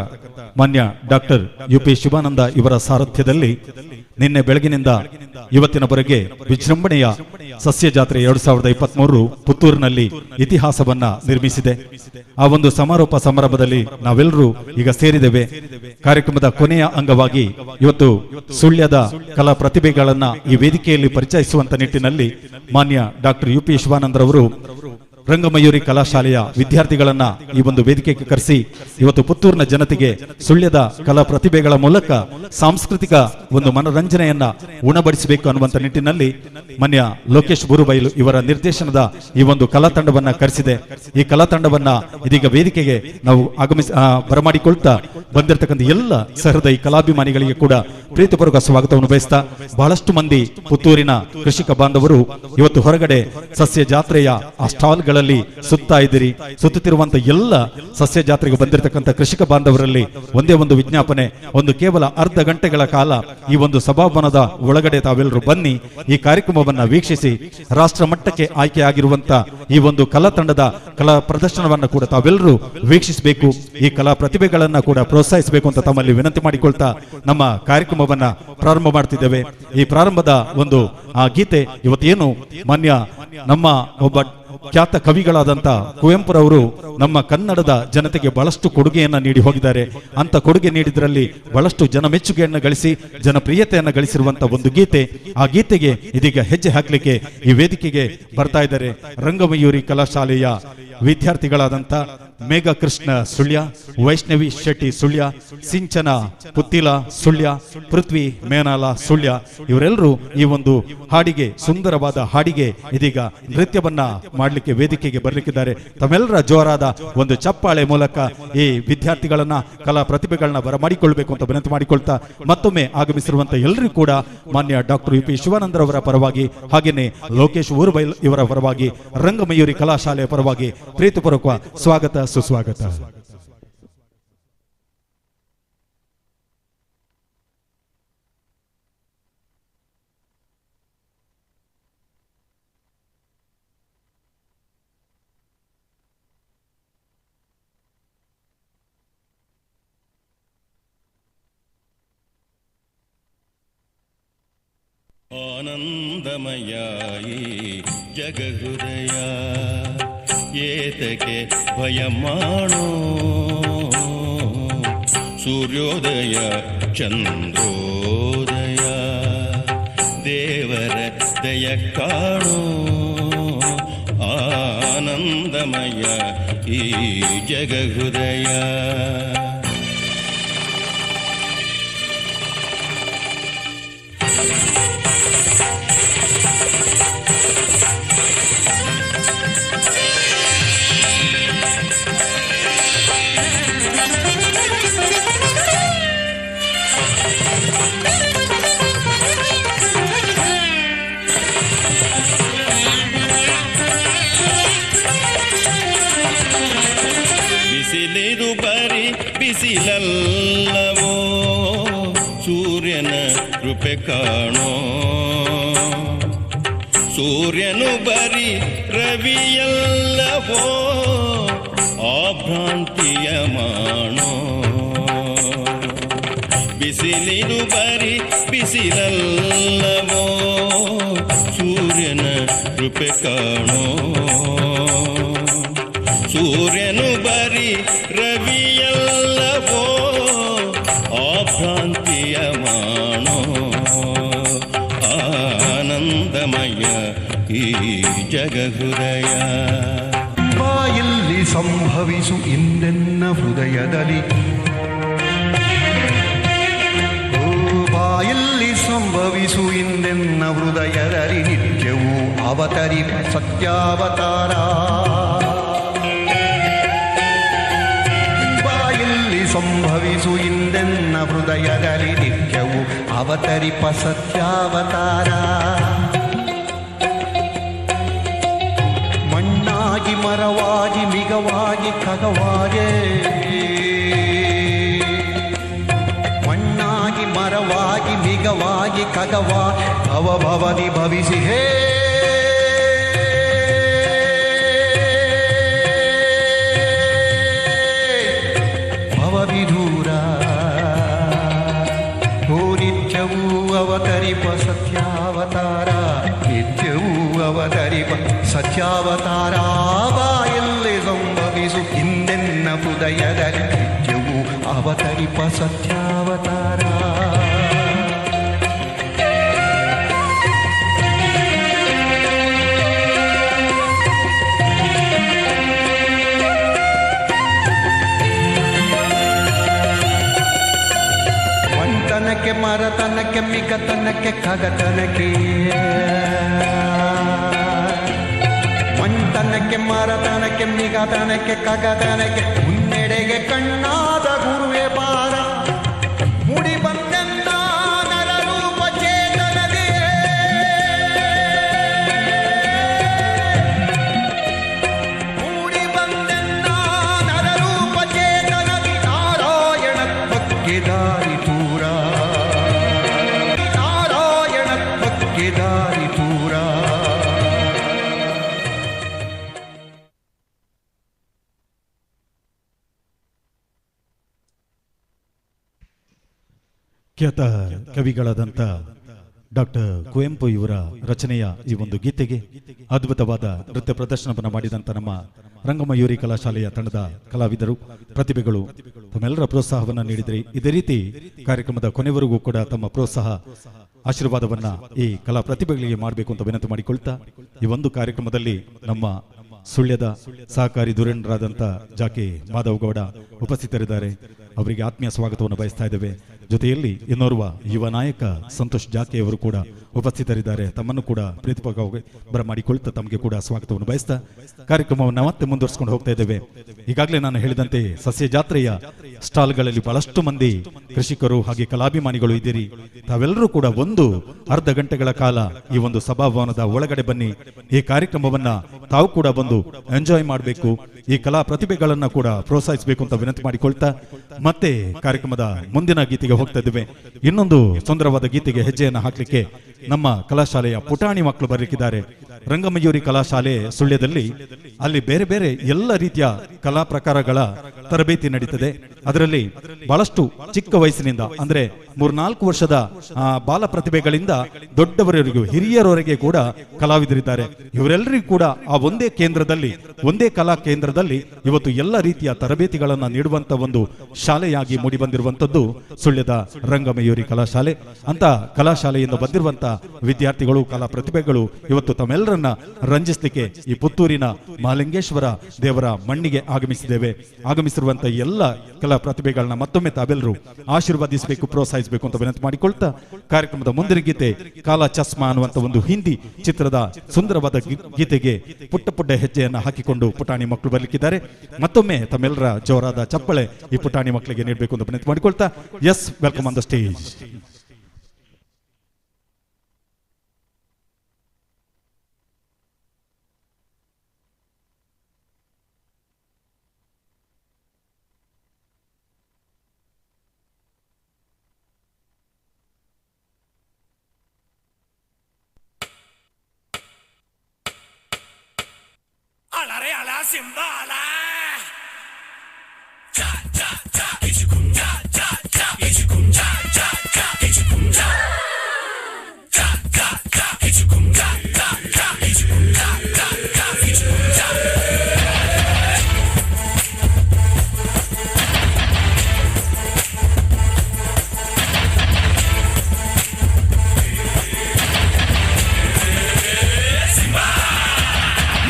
ಮಾನ್ಯ ಡಾಕ್ಟರ್ UP ಶಿವಾನಂದ ಇವರ ಸಾರಥ್ಯದಲ್ಲಿ ನಿನ್ನೆ ಬೆಳಗಿನಿಂದ ಇವತ್ತಿನವರೆಗೆ ವಿಜೃಂಭಣೆಯ ಸಸ್ಯ ಜಾತ್ರೆ 2023 ಪುತ್ತೂರಿನಲ್ಲಿ ಇತಿಹಾಸವನ್ನ ನಿರ್ಮಿಸಿದೆ. ಆ ಒಂದು ಸಮಾರೋಪ ಸಮಾರಂಭದಲ್ಲಿ ನಾವೆಲ್ಲರೂ ಈಗ ಸೇರಿದ್ದೇವೆ. ಕಾರ್ಯಕ್ರಮದ ಕೊನೆಯ ಅಂಗವಾಗಿ ಇವತ್ತು ಸುಳ್ಯದ ಕಲಾ ಪ್ರತಿಭೆಗಳನ್ನ ಈ ವೇದಿಕೆಯಲ್ಲಿ ಪರಿಚಯಿಸುವಂತ ನಿಟ್ಟಿನಲ್ಲಿ ಮಾನ್ಯ ಡಾಕ್ಟರ್ UP ಶಿವಾನಂದರವರು ರಂಗಮಯೂರಿ ಕಲಾಶಾಲೆಯ ವಿದ್ಯಾರ್ಥಿಗಳನ್ನ ಈ ಒಂದು ವೇದಿಕೆಗೆ ಕರೆಸಿ ಇವತ್ತು ಪುತ್ತೂರಿನ ಜನತೆಗೆ ಸುಳ್ಯದ ಕಲಾ ಪ್ರತಿಭೆಗಳ ಮೂಲಕ ಸಾಂಸ್ಕೃತಿಕ ಒಂದು ಮನರಂಜನೆಯನ್ನ ಉಣಬಡಿಸಬೇಕು ಅನ್ನುವಂಥ ನಿಟ್ಟಿನಲ್ಲಿ ಮಾನ್ಯ ಲೋಕೇಶ್ ಬುರುಬೈಲು ಇವರ ನಿರ್ದೇಶನದ ಈ ಒಂದು ಕಲಾ ತಂಡವನ್ನ ಕರೆಸಿದೆ. ಈ ಕಲಾ ತಂಡವನ್ನ ಇದೀಗ ವೇದಿಕೆಗೆ ನಾವು ಬರಮಾಡಿಕೊಳ್ತಾ ಬಂದಿರತಕ್ಕಂಥ ಎಲ್ಲ ಸಹೃದಯಿ ಕಲಾಭಿಮಾನಿಗಳಿಗೆ ಕೂಡ ಪ್ರೀತಿಪೂರ್ವಕ ಸ್ವಾಗತವನ್ನು ಬಯಸ್ತಾ, ಬಹಳಷ್ಟು ಮಂದಿ ಪುತ್ತೂರಿನ ಕೃಷಿಕ ಬಾಂಧವರು ಇವತ್ತು ಹೊರಗಡೆ ಸಸ್ಯ ಜಾತ್ರೆಯ ಆ ಸ್ಟಾಲ್ಗಳಲ್ಲಿ ಸುತ್ತಾ ಇದ್ದೀರಿ. ಸುತ್ತುತ್ತಿರುವಂತ ಎಲ್ಲ ಸಸ್ಯ ಜಾತ್ರೆಗೆ ಬಂದಿರತಕ್ಕಂಥ ಕೃಷಿಕ ಬಾಂಧವರಲ್ಲಿ ಒಂದೇ ಒಂದು ವಿಜ್ಞಾಪನೆ, ಒಂದು ಕೇವಲ ಅರ್ಧ ಗಂಟೆಗಳ ಕಾಲ ಈ ಒಂದು ಸಭಾಭವನದ ಒಳಗಡೆ ತಾವೆಲ್ಲರೂ ಬನ್ನಿ, ಈ ಕಾರ್ಯಕ್ರಮವನ್ನ ವೀಕ್ಷಿಸಿ ರಾಷ್ಟ್ರ ಮಟ್ಟಕ್ಕೆ ಆಯ್ಕೆಯಾಗಿರುವಂತ ಈ ಒಂದು ಕಲಾ ತಂಡದ ಕಲಾ ಪ್ರದರ್ಶನವನ್ನ ಕೂಡ ತಾವೆಲ್ಲರೂ ವೀಕ್ಷಿಸಬೇಕು, ಈ ಕಲಾ ಪ್ರತಿಭೆಗಳನ್ನ ಕೂಡ ಪ್ರೋತ್ಸಾಹಿಸಬೇಕು ಅಂತ ತಮ್ಮಲ್ಲಿ ವಿನಂತಿ ಮಾಡಿಕೊಳ್ತಾ ನಮ್ಮ ಕಾರ್ಯಕ್ರಮವನ್ನ ಪ್ರಾರಂಭ ಮಾಡ್ತಿದ್ದೇವೆ. ಈ ಪ್ರಾರಂಭದ ಒಂದು ಆ ಗೀತೆ ಇವತ್ತೇನು ಮಾನ್ಯ ನಮ್ಮ ಒಬ್ಬ ಖ್ಯಾತ ಕವಿಗಳಾದಂಥ ಕುವೆಂಪುರವರು ನಮ್ಮ ಕನ್ನಡದ ಜನತೆಗೆ ಬಹಳಷ್ಟು ಕೊಡುಗೆಯನ್ನ ನೀಡಿ ಹೋಗಿದ್ದಾರೆ. ಅಂತ ಕೊಡುಗೆ ನೀಡಿದ್ರಲ್ಲಿ ಬಹಳಷ್ಟು ಜನ ಮೆಚ್ಚುಗೆಯನ್ನು ಗಳಿಸಿ ಜನಪ್ರಿಯತೆಯನ್ನು ಗಳಿಸಿರುವಂತ ಒಂದು ಗೀತೆ. ಆ ಗೀತೆಗೆ ಇದೀಗ ಹೆಜ್ಜೆ ಹಾಕ್ಲಿಕ್ಕೆ ಈ ವೇದಿಕೆಗೆ ಬರ್ತಾ ಇದ್ದಾರೆ ರಂಗಮಯೂರಿ ಕಲಾಶಾಲೆಯ ವಿದ್ಯಾರ್ಥಿಗಳಾದಂಥ ಮೇಘ ಕೃಷ್ಣ ಸುಳ್ಯ, ವೈಷ್ಣವಿ ಶೆಟ್ಟಿ ಸುಳ್ಯ, ಸಿಂಚನ ಪುತ್ತಿಲ ಸುಳ್ಯ, ಪೃಥ್ವಿ ಮೇನಾಲ ಸುಳ್ಯ, ಇವರೆಲ್ಲರೂ ಈ ಒಂದು ಹಾಡಿಗೆ ಸುಂದರವಾದ ಹಾಡಿಗೆ ಇದೀಗ ನೃತ್ಯವನ್ನ ಮಾಡಲಿಕ್ಕೆ ವೇದಿಕೆಗೆ ಬರಲಿಕ್ಕಿದ್ದಾರೆ. ತಮ್ಮೆಲ್ಲರ ಜೋರಾದ ಒಂದು ಚಪ್ಪಾಳೆ ಮೂಲಕ ಈ ವಿದ್ಯಾರ್ಥಿಗಳನ್ನ ಕಲಾ ಪ್ರತಿಭೆಗಳನ್ನ ಬರಮಾಡಿಕೊಳ್ಬೇಕು ಅಂತ ವಿನಂತಿ ಮಾಡಿಕೊಳ್ತಾ ಮತ್ತೊಮ್ಮೆ ಆಗಮಿಸಿರುವಂತ ಎಲ್ಲರಿಗೂ ಕೂಡ ಮಾನ್ಯ ಡಾಕ್ಟರ್ UP ಶಿವಾನಂದರವರ ಪರವಾಗಿ ಹಾಗೇನೆ ಲೋಕೇಶ್ ಊರ್ಬೈಲ್ ಇವರ ಪರವಾಗಿ ರಂಗಮಯೂರಿ ಕಲಾಶಾಲೆಯ ಪರವಾಗಿ ಪ್ರೀತಿಪೂರ್ವಕ ಸ್ವಾಗತ ಸುಸ್ವಾಗತ. ಆನಂದಮಯಾಯಿ ಜಗಹೃದಯ ಏತಕ್ಕೆ ಭಯ ಮಾಡೋ ಸೂರ್ಯೋದಯ ಚಂದ್ರೋದಯ ದೇವರ ದಯ ಕಾಣೋ ಆನಂದಮಯ ಈ ಜಗಹೃದಯ. ಬಿಸಿಲಿದು ಬರಿ ಬಿಸಿಲಲ್ಲವೋ ಸೂರ್ಯನ ಕೃಪೆ ಕಾಣೋ ಸೂರ್ಯನು ಬರಿ ರವಿಯಲ್ಲವೋ ಆಭ್ರಾಂತಿಯ ಮಾಣೋ ಬಿಸಿಲಿದು ಬರಿ ಬಿಸಿಲಲ್ಲವೋ ಸೂರ್ಯನ ಕೃಪೆ ಕಾಣೋ ಸೂರ್ಯನು ಬರಿ ರವಿಯಲ್ಲವೋ ಆಭ್ರಾಂತಿಯ ಮಾಣೋ ಆನಂದಮಯ ಈ ಜಗಹೃದಯ. ಬಾಯಲ್ಲಿ ಸಂಭವಿಸು ಇಂದೆನ್ನ ಹೃದಯದಲ್ಲಿ ಬಾಯಲ್ಲಿ ಸಂಭವಿಸು ಇಂದೆನ್ನ ಹೃದಯದಲ್ಲಿ ನಿತ್ಯವೂ ಅವತರಿ ಸತ್ಯಾವತಾರ. ಬಾಯಲ್ಲಿ ಸಂಭವಿಸು ಇಂದೆನ್ನ ಹೃದಯದಲ್ಲಿ ನಿತ್ಯವೂ ಅವತರಿಪ ಸತ್ಯಾವತಾರ. ಮಣ್ಣಾಗಿ ಮರವಾಗಿ ಮಿಗವಾಗಿ ಖಗವಾಗೆ, ಮಣ್ಣಾಗಿ ಮರವಾಗಿ ಮಿಗವಾಗಿ ಖಗವಾ ಭವಭವದಿ ಭವಿಸಿ ಹೇ ಭವವಿಧೂರ. ಓ ನಿತ್ಯವೂ ಅವತರಿಪ ಸತ್ಯಾವತಾರ, ನಿತ್ಯವೂ ಅವತರಿಪ ಸತ್ಯಾವತಾರ. ಬಾಯಲ್ಲಿ ಸಂಭವಿಸು ಹಿಂದೆನ್ನ ಹೃದಯದಲ್ಲಿ ನಿತ್ಯವೂ ಅವತರಿಪ ಸತ್ಯಾವತಾರ. ಮಂಟನಕ್ಕೆ ಮರತನಕ್ಕೆ ಮಿಗತನಕ್ಕೆ ಖಗತನಕ್ಕೆ, ಮಂಟನಕ್ಕೆ ಮರತನಕ್ಕೆ ಮಿಗತನಕ್ಕೆ ಖಗತನಕ್ಕೆ ಮುನ್ನೆಡೆಗೆ ಕಣ್ಣಾದ ಗುರುವೆ ಪಾರ. ಮುಡಿ ಬಂದೆನ್ನ ನರರೂಪ ಚೇತನಗೆ, ಮುಡಿ ಬಂದೆನ್ನ ನರರೂಪ ಚೇತನಗೆ ನಾರಾಯಣತ್ವಕ್ಕೆ ದಾರಿ ಪೂರ, ನಾರಾಯಣತ್ವಕ್ಕೆ ದಾರಿ ಪೂರ. ಖ್ಯಾತ ಕವಿಗಳಾದಂಥ ಡಾಕ್ಟರ್ ಕುವೆಂಪು ಇವರ ರಚನೆಯ ಈ ಒಂದು ಗೀತೆಗೆ ಅದ್ಭುತವಾದ ನೃತ್ಯ ಪ್ರದರ್ಶನವನ್ನು ಮಾಡಿದಂಥ ನಮ್ಮ ರಂಗಮಯೂರಿ ಕಲಾಶಾಲೆಯ ತಂಡದ ಕಲಾವಿದರು, ಪ್ರತಿಭೆಗಳು ತಮ್ಮೆಲ್ಲರ ಪ್ರೋತ್ಸಾಹವನ್ನು ನೀಡಿದ್ರಿ. ಇದೇ ರೀತಿ ಕಾರ್ಯಕ್ರಮದ ಕೊನೆವರೆಗೂ ಕೂಡ ತಮ್ಮ ಪ್ರೋತ್ಸಾಹ ಆಶೀರ್ವಾದವನ್ನ ಈ ಕಲಾ ಪ್ರತಿಭೆಗಳಿಗೆ ಮಾಡಬೇಕು ಅಂತ ವಿನಂತಿ ಮಾಡಿಕೊಳ್ತಾ, ಈ ಒಂದು ಕಾರ್ಯಕ್ರಮದಲ್ಲಿ ನಮ್ಮ ಸುಳ್ಯದ ಸಹಕಾರಿ ಧುರೀಣರಾದಂಥ ಜಾಕೆ ಮಾಧವ್ ಗೌಡ ಉಪಸ್ಥಿತರಿದ್ದಾರೆ. ಅವರಿಗೆ ಆತ್ಮೀಯ ಸ್ವಾಗತವನ್ನು ಬಯಸ್ತಾ ಇದ್ದೇವೆ. ಜೊತೆಯಲ್ಲಿ ಇನ್ನೋರ್ವ ಯುವ ನಾಯಕ ಸಂತೋಷ್ ಜಾಕೆ ಅವರು ಕೂಡ ಉಪಸ್ಥಿತರಿದ್ದಾರೆ. ತಮ್ಮನ್ನು ಕೂಡ ಪ್ರೀತಿಪೂರ್ವಕವಾಗಿ ಬರಮಾಡಿಕೊಳ್ತಾ ತಮಗೆ ಕೂಡ ಸ್ವಾಗತವನ್ನು ಬಯಸ್ತಾ ಕಾರ್ಯಕ್ರಮವನ್ನು ಮತ್ತೆ ಮುಂದುವರಿಸಿಕೊಂಡು ಹೋಗ್ತಾ ಇದ್ದೇವೆ. ಈಗಾಗಲೇ ನಾನು ಹೇಳಿದಂತೆ ಸಸ್ಯ ಜಾತ್ರೆಯ ಸ್ಟಾಲ್ಗಳಲ್ಲಿ ಬಹಳಷ್ಟು ಮಂದಿ ಕೃಷಿಕರು ಹಾಗೆ ಕಲಾಭಿಮಾನಿಗಳು ಇದ್ದೀರಿ. ತಾವೆಲ್ಲರೂ ಕೂಡ ಒಂದು ಅರ್ಧ ಗಂಟೆಗಳ ಕಾಲ ಈ ಒಂದು ಸಭಾಭವನದ ಒಳಗಡೆ ಬನ್ನಿ. ಈ ಕಾರ್ಯಕ್ರಮವನ್ನ ತಾವು ಕೂಡ ಬಂದು ಎಂಜಾಯ್ ಮಾಡಬೇಕು, ಈ ಕಲಾ ಪ್ರತಿಭೆಗಳನ್ನ ಕೂಡ ಪ್ರೋತ್ಸಾಹಿಸಬೇಕು ಅಂತ ವಿನಂತಿ ಮಾಡಿಕೊಳ್ತಾ ಮತ್ತೆ ಕಾರ್ಯಕ್ರಮದ ಮುಂದಿನ ಗೀತೆಗೆ ಹೋಗ್ತಾ ಇದ್ದೇವೆ. ಇನ್ನೊಂದು ಸುಂದರವಾದ ಗೀತೆಗೆ ಹೆಜ್ಜೆಯನ್ನು ಹಾಕಲಿಕ್ಕೆ ನಮ್ಮ ಕಲಾಶಾಲೆಯ ಪುಟಾಣಿ ಮಕ್ಕಳು ಬರಲಿಕ್ಕಿದ್ದಾರೆ. ರಂಗಮಯೂರಿ ಕಲಾಶಾಲೆ ಸುಳ್ಯದಲ್ಲಿ ಅಲ್ಲಿ ಬೇರೆ ಬೇರೆ ಎಲ್ಲ ರೀತಿಯ ಕಲಾ ಪ್ರಕಾರಗಳ ತರಬೇತಿ ನಡೀತದೆ. ಅದರಲ್ಲಿ ಬಹಳಷ್ಟು ಚಿಕ್ಕ ವಯಸ್ಸಿನಿಂದ ಅಂದ್ರೆ 3-4 ವರ್ಷದ ಬಾಲ ಪ್ರತಿಭೆಗಳಿಂದ ದೊಡ್ಡವರೆಗೂ ಹಿರಿಯರವರೆಗೆ ಕೂಡ ಕಲಾವಿದರಿದ್ದಾರೆ. ಇವರೆಲ್ಲರಿಗೂ ಕೂಡ ಆ ಒಂದೇ ಕೇಂದ್ರದಲ್ಲಿ, ಒಂದೇ ಕಲಾ ಕೇಂದ್ರದಲ್ಲಿ ಇವತ್ತು ಎಲ್ಲ ರೀತಿಯ ತರಬೇತಿಗಳನ್ನು ನೀಡುವಂತ ಒಂದು ಶಾಲೆಯಾಗಿ ಮೂಡಿ ಬಂದಿರುವಂತದ್ದು ಸುಳ್ಯದ ರಂಗಮಯೂರಿ ಕಲಾಶಾಲೆ. ಅಂತ ಕಲಾಶಾಲೆಯಿಂದ ಬಂದಿರುವಂತ ವಿದ್ಯಾರ್ಥಿಗಳು, ಕಲಾ ಪ್ರತಿಭೆಗಳು ಇವತ್ತು ತಮ್ಮೆಲ್ಲರನ್ನ ರಂಜಿಸಲಿಕ್ಕೆ ಈ ಪುತ್ತೂರಿನ ಮಹಾಲಿಂಗೇಶ್ವರ ದೇವರ ಮಣ್ಣಿಗೆ ಆಗಮಿಸಿರುವಂತ ಎಲ್ಲ ಕಲಾ ಪ್ರತಿಭೆಗಳನ್ನ ಮತ್ತೊಮ್ಮೆ ತಾವೆಲ್ಲರೂ ಆಶೀರ್ವಾದಿಸಬೇಕು, ಪ್ರೋತ್ಸಾಹಿಸಬೇಕು ಅಂತ ವಿನಂತಿ ಮಾಡಿಕೊಳ್ತಾ ಕಾರ್ಯಕ್ರಮದ ಮುಂದಿನ ಗೀತೆ ಕಾಲ ಚಸ್ಮಾ ಅನ್ನುವಂತ ಒಂದು ಹಿಂದಿ ಚಿತ್ರದ ಸುಂದರವಾದ ಗೀತೆಗೆ ಪುಟ್ಟ ಪುಟ್ಟ ಹೆಜ್ಜೆಯನ್ನು ಹಾಕಿಕೊಂಡು ಪುಟಾಣಿ ಮಕ್ಕಳು ಬರಲಿಕ್ಕಿದ್ದಾರೆ. ಮತ್ತೊಮ್ಮೆ ತಮ್ಮೆಲ್ಲರ ಜೋರಾದ ಚಪ್ಪಳೆ ಈ ಪುಟಾಣಿ ಮಕ್ಕಳಿಗೆ ನೀಡಬೇಕು ಅಂತ ವಿನಂತಿ ಮಾಡಿಕೊಳ್ತಾ, yes, welcome on the stage. Alare ala simbala.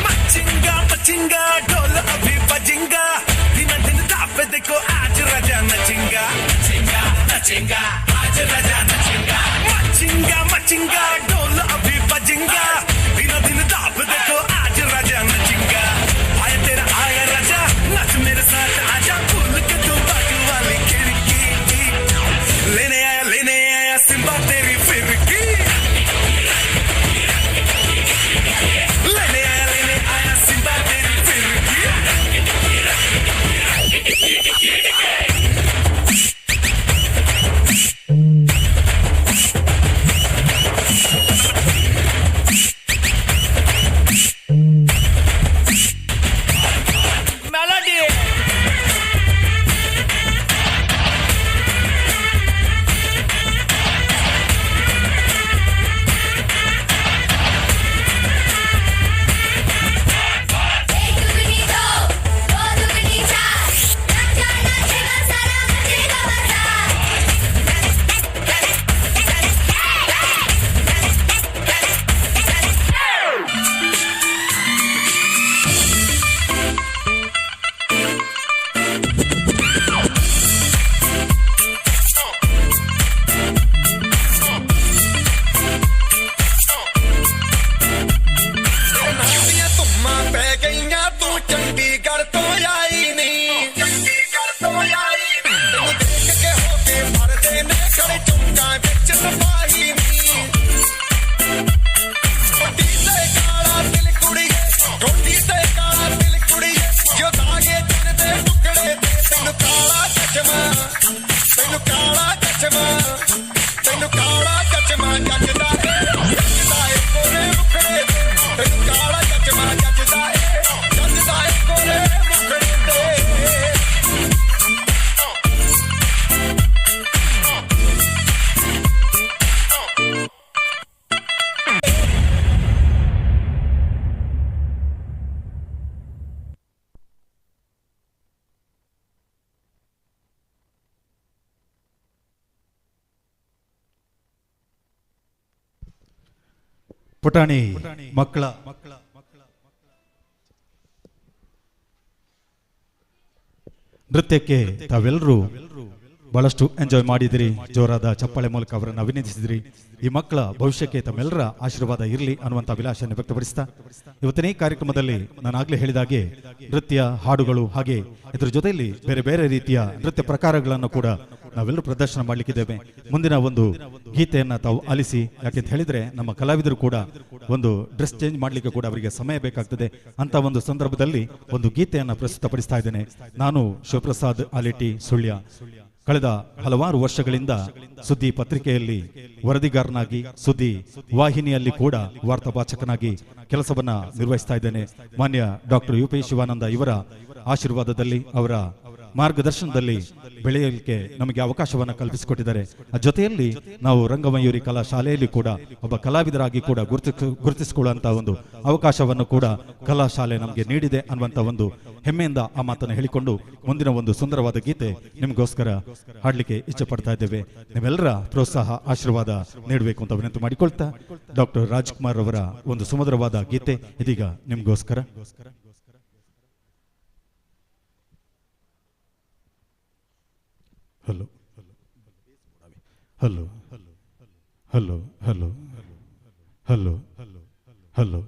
Machinga ढोल अभी बजेंगा ढोल अभी बजेंगा दिनों दिन दाप देखो आज राजा नचेंगा आया तेरा आया राजा नच मेरे साथ आजा भूल के तू बाजू वाली खिड़की लेने आया सिम्बा तेरी फिरकी लेने आया सिम्बा तेरी फिरकी Melody. ಪುಟಾಣಿ ಮಕ್ಕಳ ನೃತ್ಯಕ್ಕೆ ತಾವೆಲ್ಲರೂ ಬಹಳಷ್ಟು ಎಂಜಾಯ್ ಮಾಡಿದಿರಿ. ಜೋರಾದ ಚಪ್ಪಾಳೆ ಮೂಲಕ ಅವರನ್ನು ಅಭಿನಂದಿಸಿದಿರಿ. ಈ ಮಕ್ಕಳ ಭವಿಷ್ಯಕ್ಕೆ ತಮ್ಮೆಲ್ಲರ ಆಶೀರ್ವಾದ ಇರಲಿ ಅನ್ನುವಂಥ ಅಭಿಲಾಷೆಯನ್ನು ವ್ಯಕ್ತಪಡಿಸ್ತಾ ಇವತ್ತಿನ ಈ ಕಾರ್ಯಕ್ರಮದಲ್ಲಿ ನಾನು ಆಗಲೇ ಹೇಳಿದಾಗೆ ನೃತ್ಯ, ಹಾಡುಗಳು ಹಾಗೆ ಇದರ ಜೊತೆಯಲ್ಲಿ ಬೇರೆ ಬೇರೆ ರೀತಿಯ ನೃತ್ಯ ಪ್ರಕಾರಗಳನ್ನು ಕೂಡ ನಾವೆಲ್ಲರೂ ಪ್ರದರ್ಶನ ಮಾಡಲಿಕ್ಕಿದ್ದೇವೆ. ಮುಂದಿನ ಒಂದು ಗೀತೆಯನ್ನು ತಾವು ಆಲಿಸಿ, ಯಾಕೆಂತ ಹೇಳಿದ್ರೆ ನಮ್ಮ ಕಲಾವಿದರು ಕೂಡ ಒಂದು ಡ್ರೆಸ್ ಚೇಂಜ್ ಮಾಡಲಿಕ್ಕೆ ಕೂಡ ಅವರಿಗೆ ಸಮಯ ಬೇಕಾಗ್ತದೆ. ಅಂತ ಒಂದು ಸಂದರ್ಭದಲ್ಲಿ ಒಂದು ಗೀತೆಯನ್ನು ಪ್ರಸ್ತುತಪಡಿಸ್ತಾ ಇದ್ದೇನೆ. ನಾನು ಶಿವಪ್ರಸಾದ್ ಆಲೇಟಿ ಸುಳ್ಯ. ಕಳೆದ ಹಲವಾರು ವರ್ಷಗಳಿಂದ ಸುದ್ದಿ ಪತ್ರಿಕೆಯಲ್ಲಿ ವರದಿಗಾರನಾಗಿ, ಸುದ್ದಿ ವಾಹಿನಿಯಲ್ಲಿ ಕೂಡ ವಾರ್ತಾವಾಚಕನಾಗಿ ಕೆಲಸವನ್ನ ನಿರ್ವಹಿಸ್ತಾ ಇದ್ದೇನೆ. ಮಾನ್ಯ ಡಾಕ್ಟರ್ ಯು ಪಿ ಶಿವಾನಂದ ಇವರ ಆಶೀರ್ವಾದದಲ್ಲಿ, ಅವರ ಮಾರ್ಗದರ್ಶನದಲ್ಲಿ ಬೆಳೆಯಲಿಕ್ಕೆ ನಮಗೆ ಅವಕಾಶವನ್ನು ಕಲ್ಪಿಸಿಕೊಟ್ಟಿದ್ದಾರೆ. ಜೊತೆಯಲ್ಲಿ ನಾವು ರಂಗಮಯೂರಿ ಕಲಾ ಶಾಲೆಯಲ್ಲಿ ಕೂಡ ಒಬ್ಬ ಕಲಾವಿದರಾಗಿ ಕೂಡ ಗುರುತಿಸಿಕೊಳ್ಳುವಂತಹ ಒಂದು ಅವಕಾಶವನ್ನು ಕೂಡ ಕಲಾ ಶಾಲೆ ನಮಗೆ ನೀಡಿದೆ ಅನ್ನುವಂಥ ಒಂದು ಹೆಮ್ಮೆಯಿಂದ ಆ ಮಾತನ್ನು ಹೇಳಿಕೊಂಡು ಮುಂದಿನ ಒಂದು ಸುಂದರವಾದ ಗೀತೆ ನಿಮಗೋಸ್ಕರ ಹಾಡಲಿಕ್ಕೆ ಇಚ್ಛೆ ಪಡ್ತಾ ಇದ್ದೇವೆ. ನಿಮ್ಮೆಲ್ಲರ ಪ್ರೋತ್ಸಾಹ, ಆಶೀರ್ವಾದ ನೀಡಬೇಕು ಅಂತ ವಿನಂತಿ ಮಾಡಿಕೊಳ್ತಾ ಡಾಕ್ಟರ್ ರಾಜ್ಕುಮಾರ್ ಅವರ ಒಂದು ಸುಮಧುರವಾದ ಗೀತೆ ಇದೀಗ ನಿಮಗೋಸ್ಕರ. Hello hello hello hello hello hello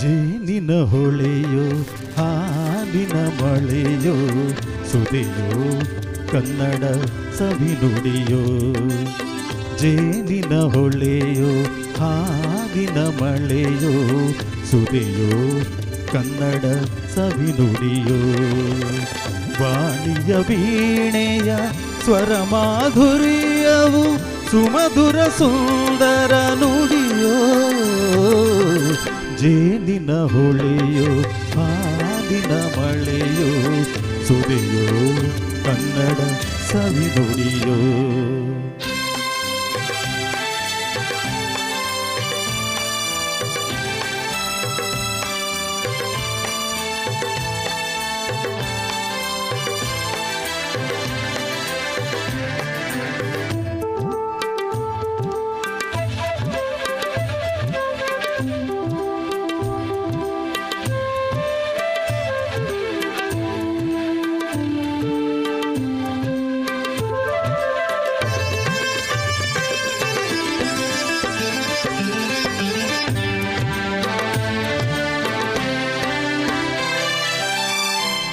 ಜೇನಿನ ಹೊಳೆಯೋ ಹಾಲಿನ ಮಳೆಯೋ ಸುದೆಯೋ ಕನ್ನಡ ಸವಿನುಡಿಯೋ. ಜೇನಿನ ಹೊಳೆಯೋ ಹಾಲಿನ ಮಳೆಯೋ ಸುದೆಯೋ ಕನ್ನಡ ಸವಿನುಡಿಯೋ. ವಾಣಿಯ ವೀಣೆಯ ಸ್ವರ ಮಾಧುರ್ಯವು ಸುಮಧುರ ಸುಂದರ ನುಡಿಯೋ. ಜೇನಿನ ಹೊಳೆಯೋ ಹಾಲಿನ ಮಳೆಯೋ ಸುದೆಯೋ ಕನ್ನಡ ಸವಿನುಡಿಯೋ.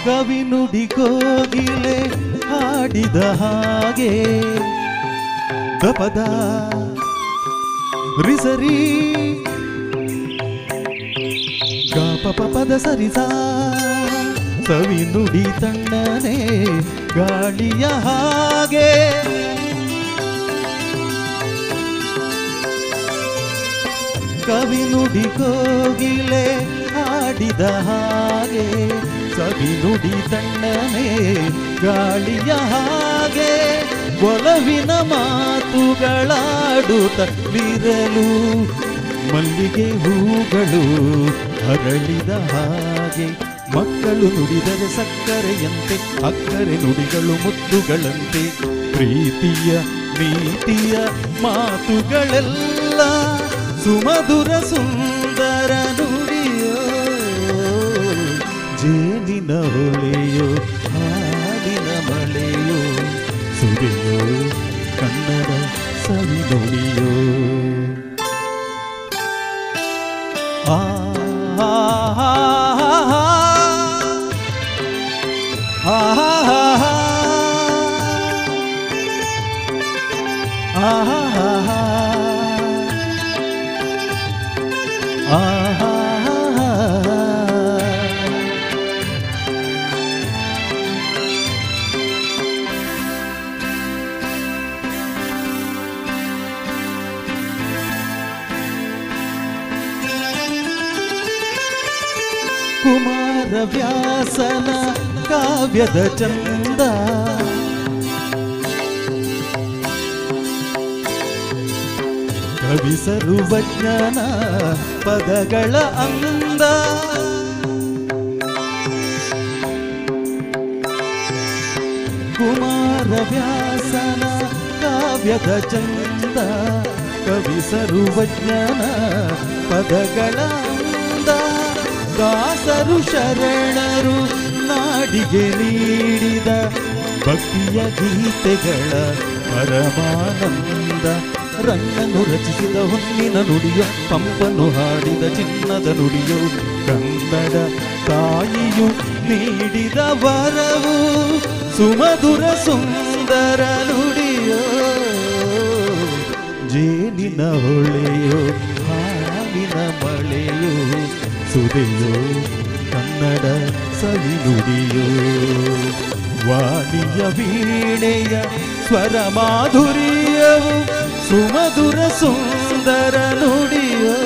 ಕವಿ ನುಡಿ ಕೋಗಿಲೆ ಹಾಡಿದ ಹಾಗೆ ದಪದ ರಿಸರಿ ಗಾಪ ಪದ ಸರಿಸ ಸವಿ ನುಡಿ ತಣ್ಣನೆ ಗಾಳಿಯ ಹಾಗೆ ಕವಿ ನುಡಿ ಕೋಗಿಲೆ ಹಾಡಿದ ಹಾಗೆ ಸವಿ ನುಡಿ ತಣ್ಣನೆ ಗಾಳಿಯ ಹಾಗೆ ಒಲವಿನ ಮಾತುಗಳಾಡುತ್ತಲಿರಲು ಮಲ್ಲಿಗೆ ಹೂಗಳು ಅರಳಿದ ಹಾಗೆ ಮಕ್ಕಳು ನುಡಿದರೆ ಸಕ್ಕರೆಯಂತೆ ಅಕ್ಕರೆ ನುಡಿಗಳು ಮುತ್ತುಗಳಂತೆ ಪ್ರೀತಿಯ ನೀತಿಯ ಮಾತುಗಳೆಲ್ಲ ಸುಮಧುರ ಸುಂದರ ನುಡಿಯೋ ಜೇನಿನ ಹೊಳೆಯೋ ಹಾಡಿನ ಮಳೆಯೋ ಸುರಿಯೋ ಕನ್ನಡ ಸವಿ ನುಡಿಯೋ ಆ ಆ ಆ ಕುಮಾರವ್ಯಾಸನ ಕಾವ್ಯದ ಚಂದ ಕವಿ ಸರ್ವಜ್ಞನ ಪದಗಳ ಅಂದ ಕುಮಾರವ್ಯಾಸನ ಕಾವ್ಯದ ಚಂದ ಕವಿ ಸರ್ವಜ್ಞನ ಪದಗಳ ಅಂದ ದಾಸರು ಶರಣರು ನಾಡಿಗೆ ನೀಡಿದ ಭಕ್ತಿಯ ಗೀತೆಗಳ ಪರಮಾನಂದ ರಂಗನು ರಚಿಸಿದ ಹೊನ್ನಿನ ನುಡಿಯೋ ಪಂಪನು ಹಾಡಿದ ಚಿನ್ನದ ನುಡಿಯೋ ಕನ್ನಡ ತಾಯಿಯು ನೀಡಿದ ವರವು ಸುಮಧುರ ಸುಂದರ ನುಡಿಯೋ ಜೇನಿನ ಹೊಳೆಯೋ ಹಾಲಿನ ಮಳೆಯೋ ಸುದೆಯೋ ಕನ್ನಡ ಸವಿ ನುಡಿಯೋ ವಾಣಿಯ ವೀಣೆಯ ಸ್ವರ ಮಾಧುರ್ಯವು ಸುಮಧುರ ಸುಂದರ ನುಡಿಯೋ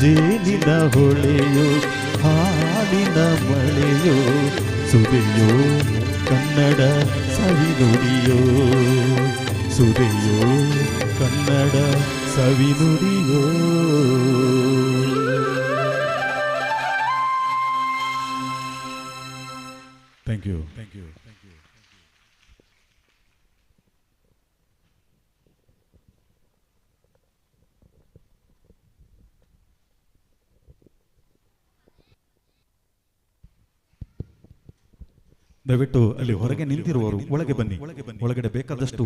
ಜೇನಿನ ಹೊಳೆಯೋ ಹಾಲಿನ ಮಳೆಯೋ ಸುದೆಯೋ ಕನ್ನಡ ಸವಿ ನುಡಿಯೋ ಸುದೆಯೋ ಕನ್ನಡ ಸವಿ ನುಡಿಯೋ ಥ್ಯಾಂಕ್ ಯು ಥ್ಯಾಂಕ್ ಯು ದಯವಿಟ್ಟು ಅಲ್ಲಿ ಹೊರಗೆ ನಿಂತಿರುವವರು ಒಳಗೆ ಬನ್ನಿ. ಒಳಗಡೆ ಬೇಕಾದಷ್ಟು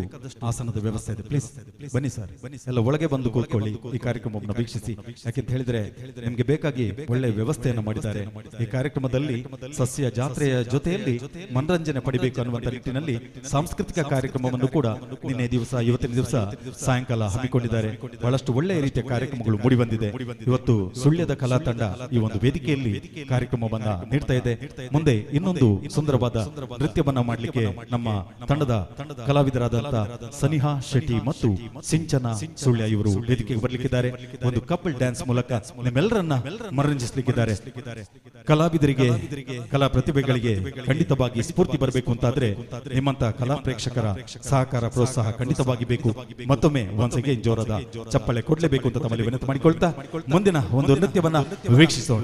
ಆಸನದ ವ್ಯವಸ್ಥೆ ಇದೆ. ಪ್ಲೀಸ್ ಬನ್ನಿ ಸರ್, ಎಲ್ಲ ಒಳಗೆ ಬಂದು ಕೂತ್ಕೊಳ್ಳಿ, ಈ ಕಾರ್ಯಕ್ರಮವನ್ನು ವೀಕ್ಷಿಸಿ. ಯಾಕೆಂತ ಹೇಳಿದ್ರೆ ನಿಮ್ಗೆ ಬೇಕಾಗಿ ಒಳ್ಳೆ ವ್ಯವಸ್ಥೆಯನ್ನು ಮಾಡಿದ್ದಾರೆ. ಈ ಕಾರ್ಯಕ್ರಮದಲ್ಲಿ ಸಸ್ಯ ಜಾತ್ರೆಯ ಜೊತೆಯಲ್ಲಿ ಮನರಂಜನೆ ಪಡಿಬೇಕು ಅನ್ನುವಂಥ ನಿಟ್ಟಿನಲ್ಲಿ ಸಾಂಸ್ಕೃತಿಕ ಕಾರ್ಯಕ್ರಮವನ್ನು ಕೂಡ ನಿನ್ನೆ ದಿವಸ ಇವತ್ತಿನ ದಿವಸ ಸಾಯಂಕಾಲ ಹಮ್ಮಿಕೊಂಡಿದ್ದಾರೆ. ಬಹಳಷ್ಟು ಒಳ್ಳೆಯ ರೀತಿಯ ಕಾರ್ಯಕ್ರಮಗಳು ಮೂಡಿ ಬಂದಿದೆ. ಇವತ್ತು ಸುಳ್ಯದ ಕಲಾ ತಂಡ ಈ ಒಂದು ವೇದಿಕೆಯಲ್ಲಿ ಕಾರ್ಯಕ್ರಮವನ್ನ ನೀಡ್ತಾ ಇದೆ. ಮುಂದೆ ಇನ್ನೊಂದು ಸುಂದರವಾದ ನೃತ್ಯವನ್ನ ಮಾಡಲಿಕ್ಕೆ ನಮ್ಮ ತಂಡದ ಕಲಾವಿದರಾದಂತ ಸನಿಹಾ ಶೆಟ್ಟಿ ಮತ್ತು ಸಿಂಚನ ಸುಳ್ಯ ಇವರು ವೇದಿಕೆಗೆ ಬರಲಿಕ್ಕಿದ್ದಾರೆ. ಒಂದು ಕಪಲ್ ಡ್ಯಾನ್ಸ್ ಮೂಲಕ ನಿಮ್ಮೆಲ್ಲರನ್ನ ಮನರಂಜಿಸಲಿಕ್ಕಿದ್ದಾರೆ. ಕಲಾವಿದರಿಗೆ, ಕಲಾ ಪ್ರತಿಭೆಗಳಿಗೆ ಖಂಡಿತವಾಗಿ ಸ್ಫೂರ್ತಿ ಬರಬೇಕು ಅಂತಾದ್ರೆ ನಿಮ್ಮಂತ ಕಲಾ ಪ್ರೇಕ್ಷಕರ ಸಹಕಾರ, ಪ್ರೋತ್ಸಾಹ ಖಂಡಿತವಾಗಿ ಬೇಕು. ಮತ್ತೊಮ್ಮೆ ಒನ್ಸ್ ಅಗೇನ್ ಜೋರಾದ ಚಪ್ಪಳೆ ಕೊಡ್ಲೇಬೇಕು ಅಂತ ತಮ್ಮಲ್ಲಿ ವಿನಂತಿ ಮಾಡಿಕೊಳ್ತಾ ಮುಂದಿನ ಒಂದು ನೃತ್ಯವನ್ನ ವೀಕ್ಷಿಸೋಣ.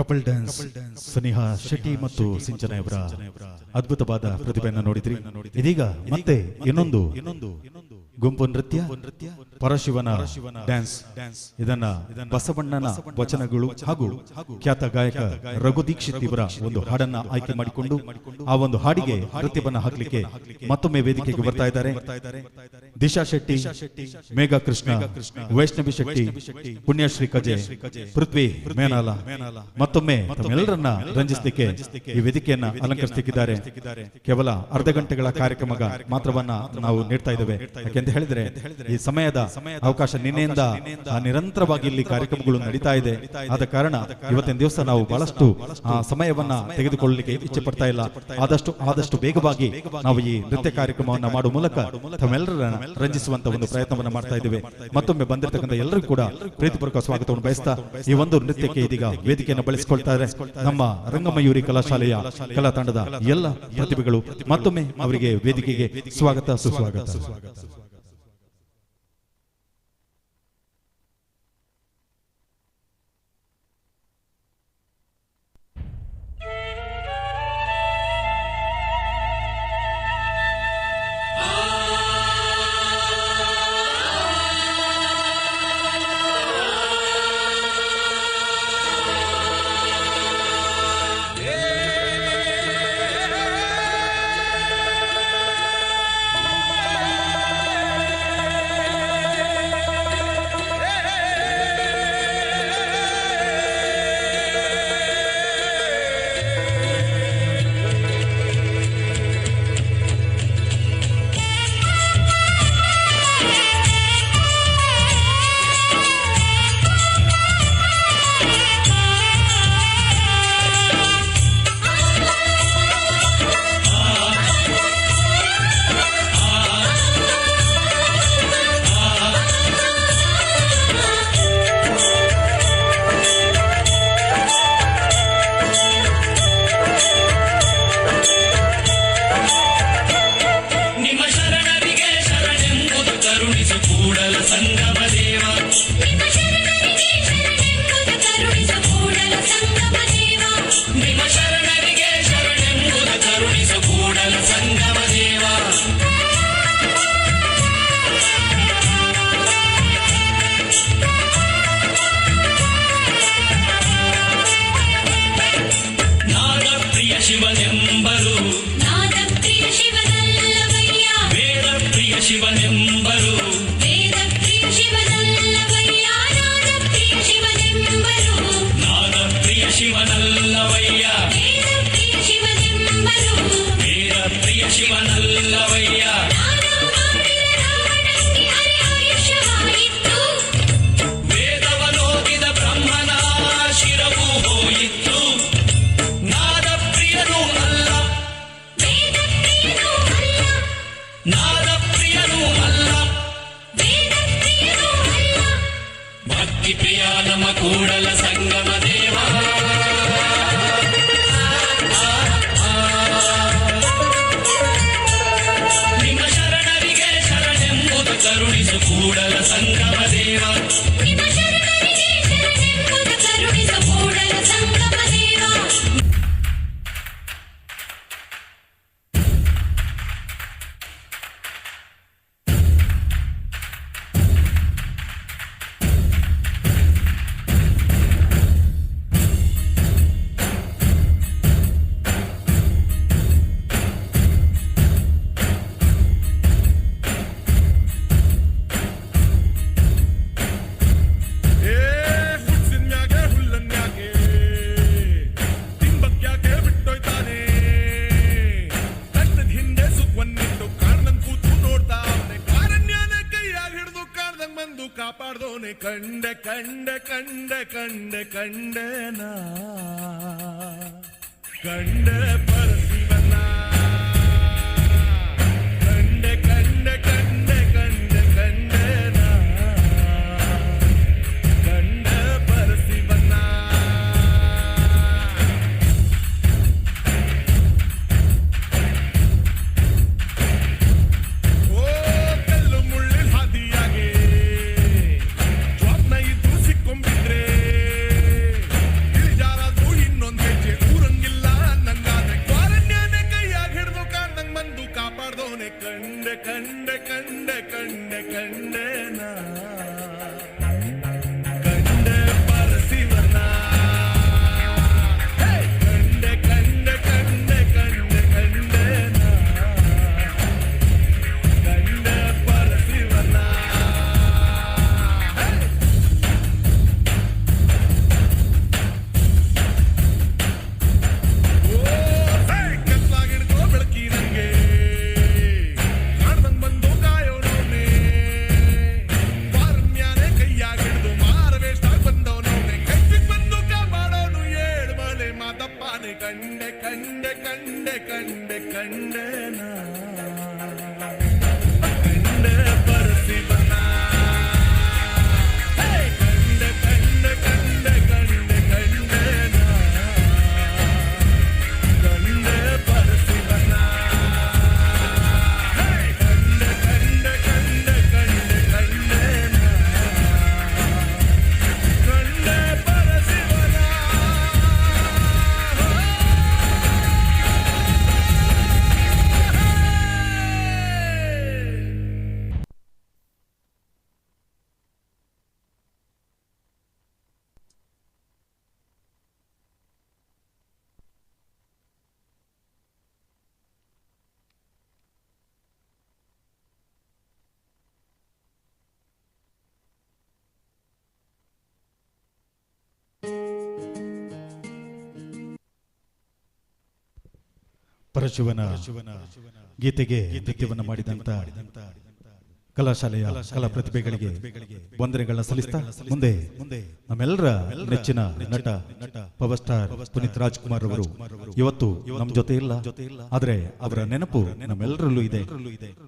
ಕಪಲ್ ಡ್ಯಾನ್ಸ್ ಸ್ನೇಹಾ ಶೆಟ್ಟಿ ಮತ್ತು ಸಿಂಚನ ಅವರ ಅದ್ಭುತವಾದ ಪ್ರತಿಭೆಯನ್ನು ನೋಡಿದ್ರಿ. ಇದೀಗ ಮತ್ತೆ ಇನ್ನೊಂದು ಗುಂಪು ನೃತ್ಯ ಪರಶಿವನ ಡ್ಯಾನ್ಸ್. ಇದನ್ನ ಬಸವಣ್ಣನ ವಚನಗಳು ಹಾಗೂ ಖ್ಯಾತ ಗಾಯಕ ರಘು ದೀಕ್ಷಿತ್ ಇವರ ಒಂದು ಹಾಡನ್ನ ಆಯ್ಕೆ ಮಾಡಿಕೊಂಡು ಆ ಒಂದು ಹಾಡಿಗೆ ನೃತ್ಯವನ್ನ ಹಾಕಲಿಕ್ಕೆ ಮತ್ತೊಮ್ಮೆ ವೇದಿಕೆಗೆ ಬರ್ತಾ ಇದ್ದಾರೆ. ದಿಶಾ ಶೆಟ್ಟಿ, ಮೇಘಾ ಕೃಷ್ಣ, ವೈಷ್ಣವಿ ಶೆಟ್ಟಿ, ಪುಣ್ಯಶ್ರೀ ಕಜೆ, ಪೃಥ್ವಿ ಮೇನಾಲ ಮತ್ತೊಮ್ಮೆ ತಮ್ಮೆಲ್ಲರನ್ನ ರಂಜಿಸಲಿಕ್ಕೆ ಈ ವೇದಿಕೆಯನ್ನ ಅಲಂಕರಿಸಲಿಕ್ಕಿದ್ದಾರೆ. ಕೇವಲ ಅರ್ಧ ಗಂಟೆಗಳ ಕಾರ್ಯಕ್ರಮ ಮಾತ್ರವನ್ನ ನಾವು ನೀಡ್ತಾ ಇದ್ದೇವೆ. ಯಾಕೆಂತ ಹೇಳಿದ್ರೆ ಈ ಸಮಯದ ಅವಕಾಶ ನಿನ್ನೆಯಿಂದ ನಿರಂತರವಾಗಿ ಇಲ್ಲಿ ಕಾರ್ಯಕ್ರಮಗಳು ನಡೀತಾ ಇದೆ. ಆದ ಕಾರಣ ಇವತ್ತಿನ ದಿವಸ ನಾವು ಬಹಳಷ್ಟು ಸಮಯವನ್ನ ತೆಗೆದುಕೊಳ್ಳಲಿಕ್ಕೆ ಇಚ್ಛೆ ಪಡ್ತಾ ಇಲ್ಲ. ಆದಷ್ಟು ಬೇಗವಾಗಿ ನಾವು ಈ ನೃತ್ಯ ಕಾರ್ಯಕ್ರಮವನ್ನ ಮಾಡುವ ಮೂಲಕ ತಮ್ಮೆಲ್ಲರನ್ನ ರಂಜಿಸುವಂತ ಒಂದು ಪ್ರಯತ್ನವನ್ನ ಮಾಡ್ತಾ ಇದ್ದೇವೆ. ಮತ್ತೊಮ್ಮೆ ಬಂದಿರತಕ್ಕಂಥ ಎಲ್ಲರಿಗೂ ಕೂಡ ಪ್ರೀತಿಪೂರ್ವಕ ಸ್ವಾಗತವನ್ನು ಬಯಸ್ತಾ ಈ ಒಂದು ನೃತ್ಯಕ್ಕೆ ಇದೀಗ ವೇದಿಕೆಯನ್ನು ಬಳಸಿಕೊಳ್ತಾರೆ ನಮ್ಮ ರಂಗಮಯೂರಿ ಕಲಾಶಾಲೆಯ ಕಲಾ ತಂಡದ ಎಲ್ಲ ಪ್ರತಿಭೆಗಳು. ಮತ್ತೊಮ್ಮೆ ಅವರಿಗೆ ವೇದಿಕೆಗೆ ಸ್ವಾಗತ ಸುಸ್ವಾಗತ. ಜ್ವಾಪ್ನ ಇದ್ದು ಸಿಕ್ಕೊಂಬಿಟ್ರೆ ಇಳಿಜಾರದು ಕಂಡೆ ಕಂಡೆ ಕಂಡೆ ಕಂಡೆ ಕಂಡನ ಕಂಡೆ ಪರಸಿವನ ಕಂಡೆ ಕಂಡೆ ಕಂಡೆ ಕಂಡೆ ಕಂಡನ ಕಂಡೆ ಪರಸಿವನ ಕಂಡೆ ಕಂಡೆ ಕಂಡೆ ಕಂಡೆ ಕಂಡನ ಕಂಡೆ ಪರಸಿವನ. ಪರಶುವನ ಗೀತೆಗೆ ನೃತ್ಯವನ್ನು ಮಾಡಿದಂತ ಕಲಾಶಾಲೆಯ ಕಲಾ ಪ್ರತಿಭೆಗಳಿಗೆ ವಂದನೆಗಳನ್ನ ಸಲ್ಲಿಸ್ತಾ ಮುಂದೆ ನಮ್ಮೆಲ್ಲರ ನೆಚ್ಚಿನ ನಟ ಪವರ್ ಸ್ಟಾರ್ ಪುನೀತ್ ರಾಜ್ಕುಮಾರ್ ಅವರು ಇವತ್ತು ನಮ್ಮ ಜೊತೆ ಇಲ್ಲ, ಆದರೆ ಅವರ ನೆನಪು ನಮ್ಮೆಲ್ಲರಲ್ಲೂ ಇದೆ.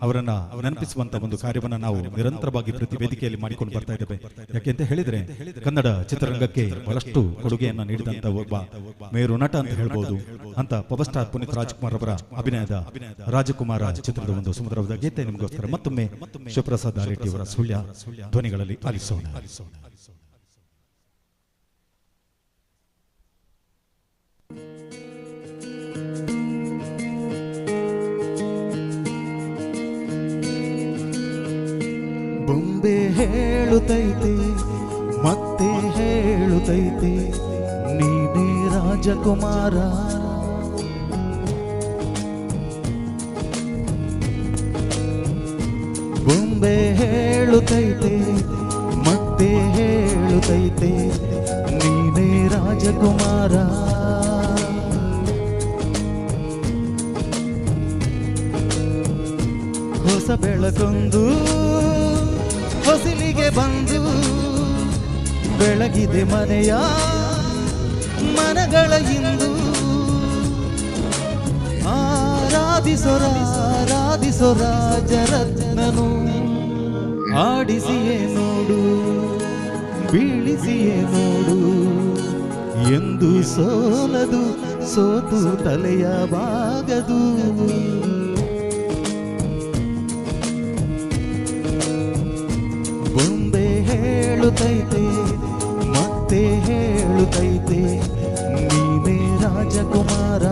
ಅವರನ್ನ ನೆನಪಿಸುವಂತ ಒಂದು ಕಾರ್ಯವನ್ನ ನಾವು ನಿರಂತರವಾಗಿ ಪ್ರತಿ ವೇದಿಕೆಯಲ್ಲಿ ಮಾಡಿಕೊಂಡು ಬರ್ತಾ ಇದ್ದೇವೆ. ಯಾಕೆಂತ ಹೇಳಿದ್ರೆ ಕನ್ನಡ ಚಿತ್ರರಂಗಕ್ಕೆ ಬಹಳಷ್ಟು ಕೊಡುಗೆಯನ್ನ ನೀಡಿದಂತ ಒಬ್ಬ ಮೇರು ನಟ ಅಂತ ಹೇಳ್ಬಹುದು. ಅಂತ ಪವರ್ ಸ್ಟಾರ್ ಪುನೀತ್ ರಾಜ್ಕುಮಾರ್ ಅವರ ಅಭಿನಯದ ರಾಜಕುಮಾರ ಚಿತ್ರದ ಒಂದು ಸುಮಧುರವಾದ ಗೀತೆ ನಿಮಗೋಸ್ಕರ ಮತ್ತೊಮ್ಮೆ ಶಿವಪ್ರಸಾದ್ ಆಲೇಟಿ ಅವರ ಸುಳ್ಯ ಧ್ವನಿಗಳಲ್ಲಿ ಆಲಿಸೋಣ. ಬೊಂಬೆ ಹೇಳುತ್ತೈತೆ ಮತ್ತೆ ಹೇಳುತ್ತೈತೆ ನೀನೇ ರಾಜಕುಮಾರ, ಬೊಂಬೆ ಹೇಳುತ್ತೈತೆ ಮತ್ತೆ ಹೇಳುತ್ತೈತೆ ನೀನೇ ರಾಜಕುಮಾರ. ಹೊಸ ಬೆಳಕೊಂದು ಹೊಸಿಲಿಗೆ ಬಂದು ಬೆಳಗಿದೆ ಮನೆಯ ಮನಗಳ ಇಂದು. ಆರಾಧಿಸೋ ರಾಜರತ್ನನು, ಆಡಿಸಿಯೇ ನೋಡು ಬೀಳಿಸಿಯೇ ನೋಡು, ಎಂದು ಸೋಲದು ಸೋತು ತಲೆಯ ಬಾಗದು. ಬೊಂಬೆ ಹೇಳುತ್ತೈತೆ ಮತ್ತೆ ಹೇಳುತ್ತೈತೆ ನೀನೇ ರಾಜಕುಮಾರ.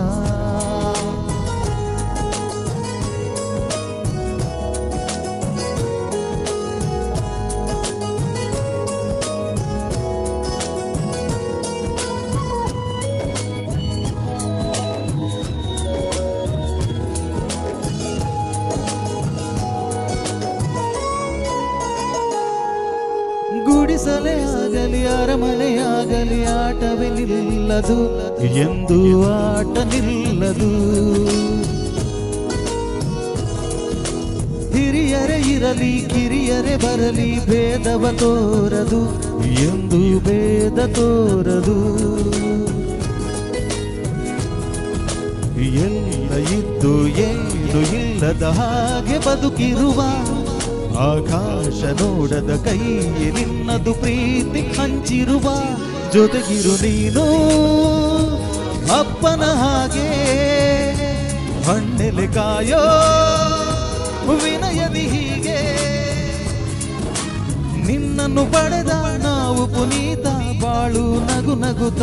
ಗುಡಿಸಲೇ ಆಗಲಿ ಅರಮನೆಯಾಗಲಿ ಆಟವೇ ನಿಲ್ಲದು ಎಂದು ಆಟ ನಿಲ್ಲದು. ಹಿರಿಯರೇ ಇರಲಿ ಕಿರಿಯರೇ ಬರಲಿ ಭೇದವ ತೋರದು ಎಂದು ಭೇದ ತೋರದು. ಎಲ್ಲ ಇದ್ದು ಏನು ಇಲ್ಲದ ಹಾಗೆ ಬದುಕಿರುವ, ಆಕಾಶ ನೋಡದ ಕೈಯೇ ನಿನ್ನದು ಪ್ರೀತಿ ಹಂಚಿರುವ. ಜೊತೆಗಿರು ನೀನು ಅಪ್ಪನ ಹಾಗೆ ಹಣ್ಣೆಲೆ ಕಾಯೋ ವಿನಯದಿ ಹೀಗೆ. ನಿನ್ನನ್ನು ಪಡೆದ ನಾವು ಪುನೀತ ಬಾಳು ನಗು ನಗುತ್ತ.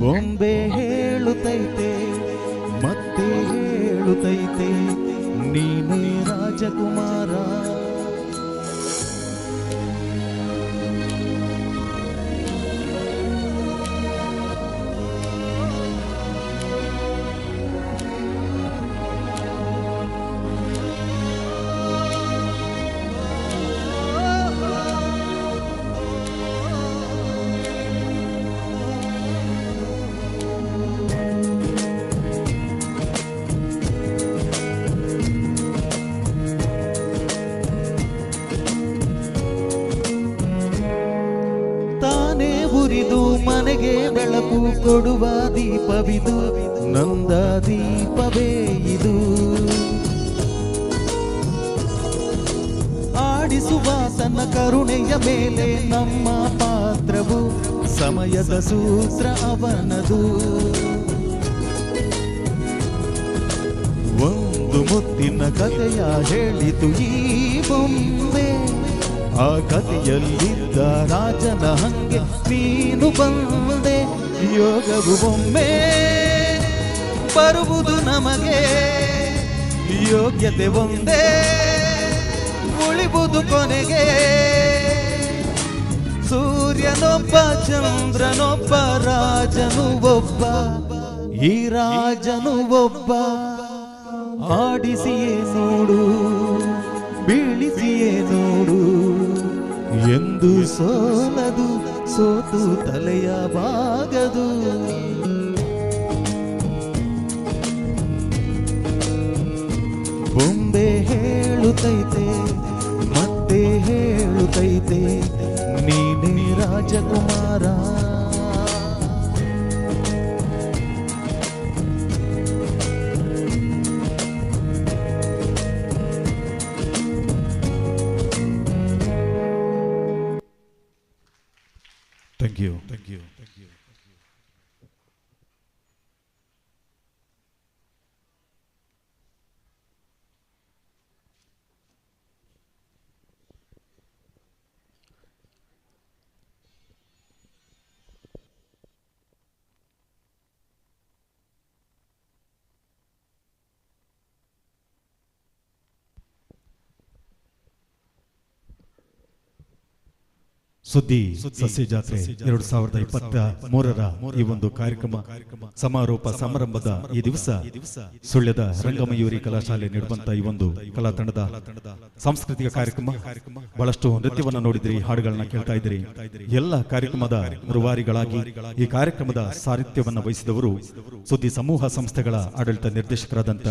ಬೊಂಬೆ ಹೇಳುತ್ತೈತೆ ಮತ್ತೆ ಹೇಳುತ್ತೈತೆ ನೀನೇ ರಾಜಕುಮಾರ. ಬೆಳಕು ಕೊಡುವ ದೀಪವಿದು, ನಂದ ದೀಪವೇ ಇದು. ಆಡಿಸುವ ತನ್ನ ಕರುಣೆಯ ಮೇಲೆ ನಮ್ಮ ಪಾತ್ರವು, ಸಮಯದ ಸೂತ್ರ ಅವನದು. ಒಂದು ಮುತ್ತಿನ ಕಥೆಯ ಹೇಳಿತು ಈ ಬೊಂಬೆ, ಆ ಕಥೆಯಲ್ಲಿದ್ದ ರಾಜನ ಹಂಗೆ ನೀನು ಬಂದೆ. ಯೋಗವು ಒಮ್ಮೆ ಬರುವುದು ನಮಗೆ, ಯೋಗ್ಯತೆ ಒಂದೇ ಉಳಿಬುದು ಕೊನೆಗೆ. ಸೂರ್ಯನೊಬ್ಬ ಚಂದ್ರನೊಬ್ಬ ರಾಜನು ಒಬ್ಬ, ಈ ರಾಜನು ಒಬ್ಬ. ಆಡಿಸಿಯೇ ನೋಡು ಬೀಳಿಸಿಯೇ ನೋಡು, ಎಂದು ಸೋಲದು ಸೋತು ತಲೆಯ ಬಾಗದು. ಬೊಂಬೆ ಹೇಳುತ್ತೈತೆ ಮತ್ತೆ ಹೇಳುತ್ತೈತೆ, ನೀನೇ ರಾಜಕುಮಾರ. Thank you. Thank you. Thank you. ಸುದ್ದಿ ಸಸ್ಯ ಜಾತ್ರೆ 2023ರ ಈ ಒಂದು ಕಾರ್ಯಕ್ರಮ ಸಮಾರೋಪ ಸಮಾರಂಭದ ಈ ದಿವಸ ಸುಳ್ಯದ ರಂಗಮಯೂರಿ ಕಲಾಶಾಲೆ ನೀಡುವಂತ ಈ ಒಂದು ಕಲಾ ತಂಡದ ಸಾಂಸ್ಕೃತಿಕ ಕಾರ್ಯಕ್ರಮ. ಬಹಳಷ್ಟು ನೃತ್ಯವನ್ನ ನೋಡಿದ್ರಿ, ಹಾಡುಗಳನ್ನ ಕೇಳ್ತಾ ಇದ್ರಿ. ಎಲ್ಲ ಕಾರ್ಯಕ್ರಮದ ರೂವಾರಿಗಳಾಗಿ ಈ ಕಾರ್ಯಕ್ರಮದ ಸಾರಥ್ಯವನ್ನ ವಹಿಸಿದವರು ಸುದ್ದಿ ಸಮೂಹ ಸಂಸ್ಥೆಗಳ ಆಡಳಿತ ನಿರ್ದೇಶಕರಾದಂಥ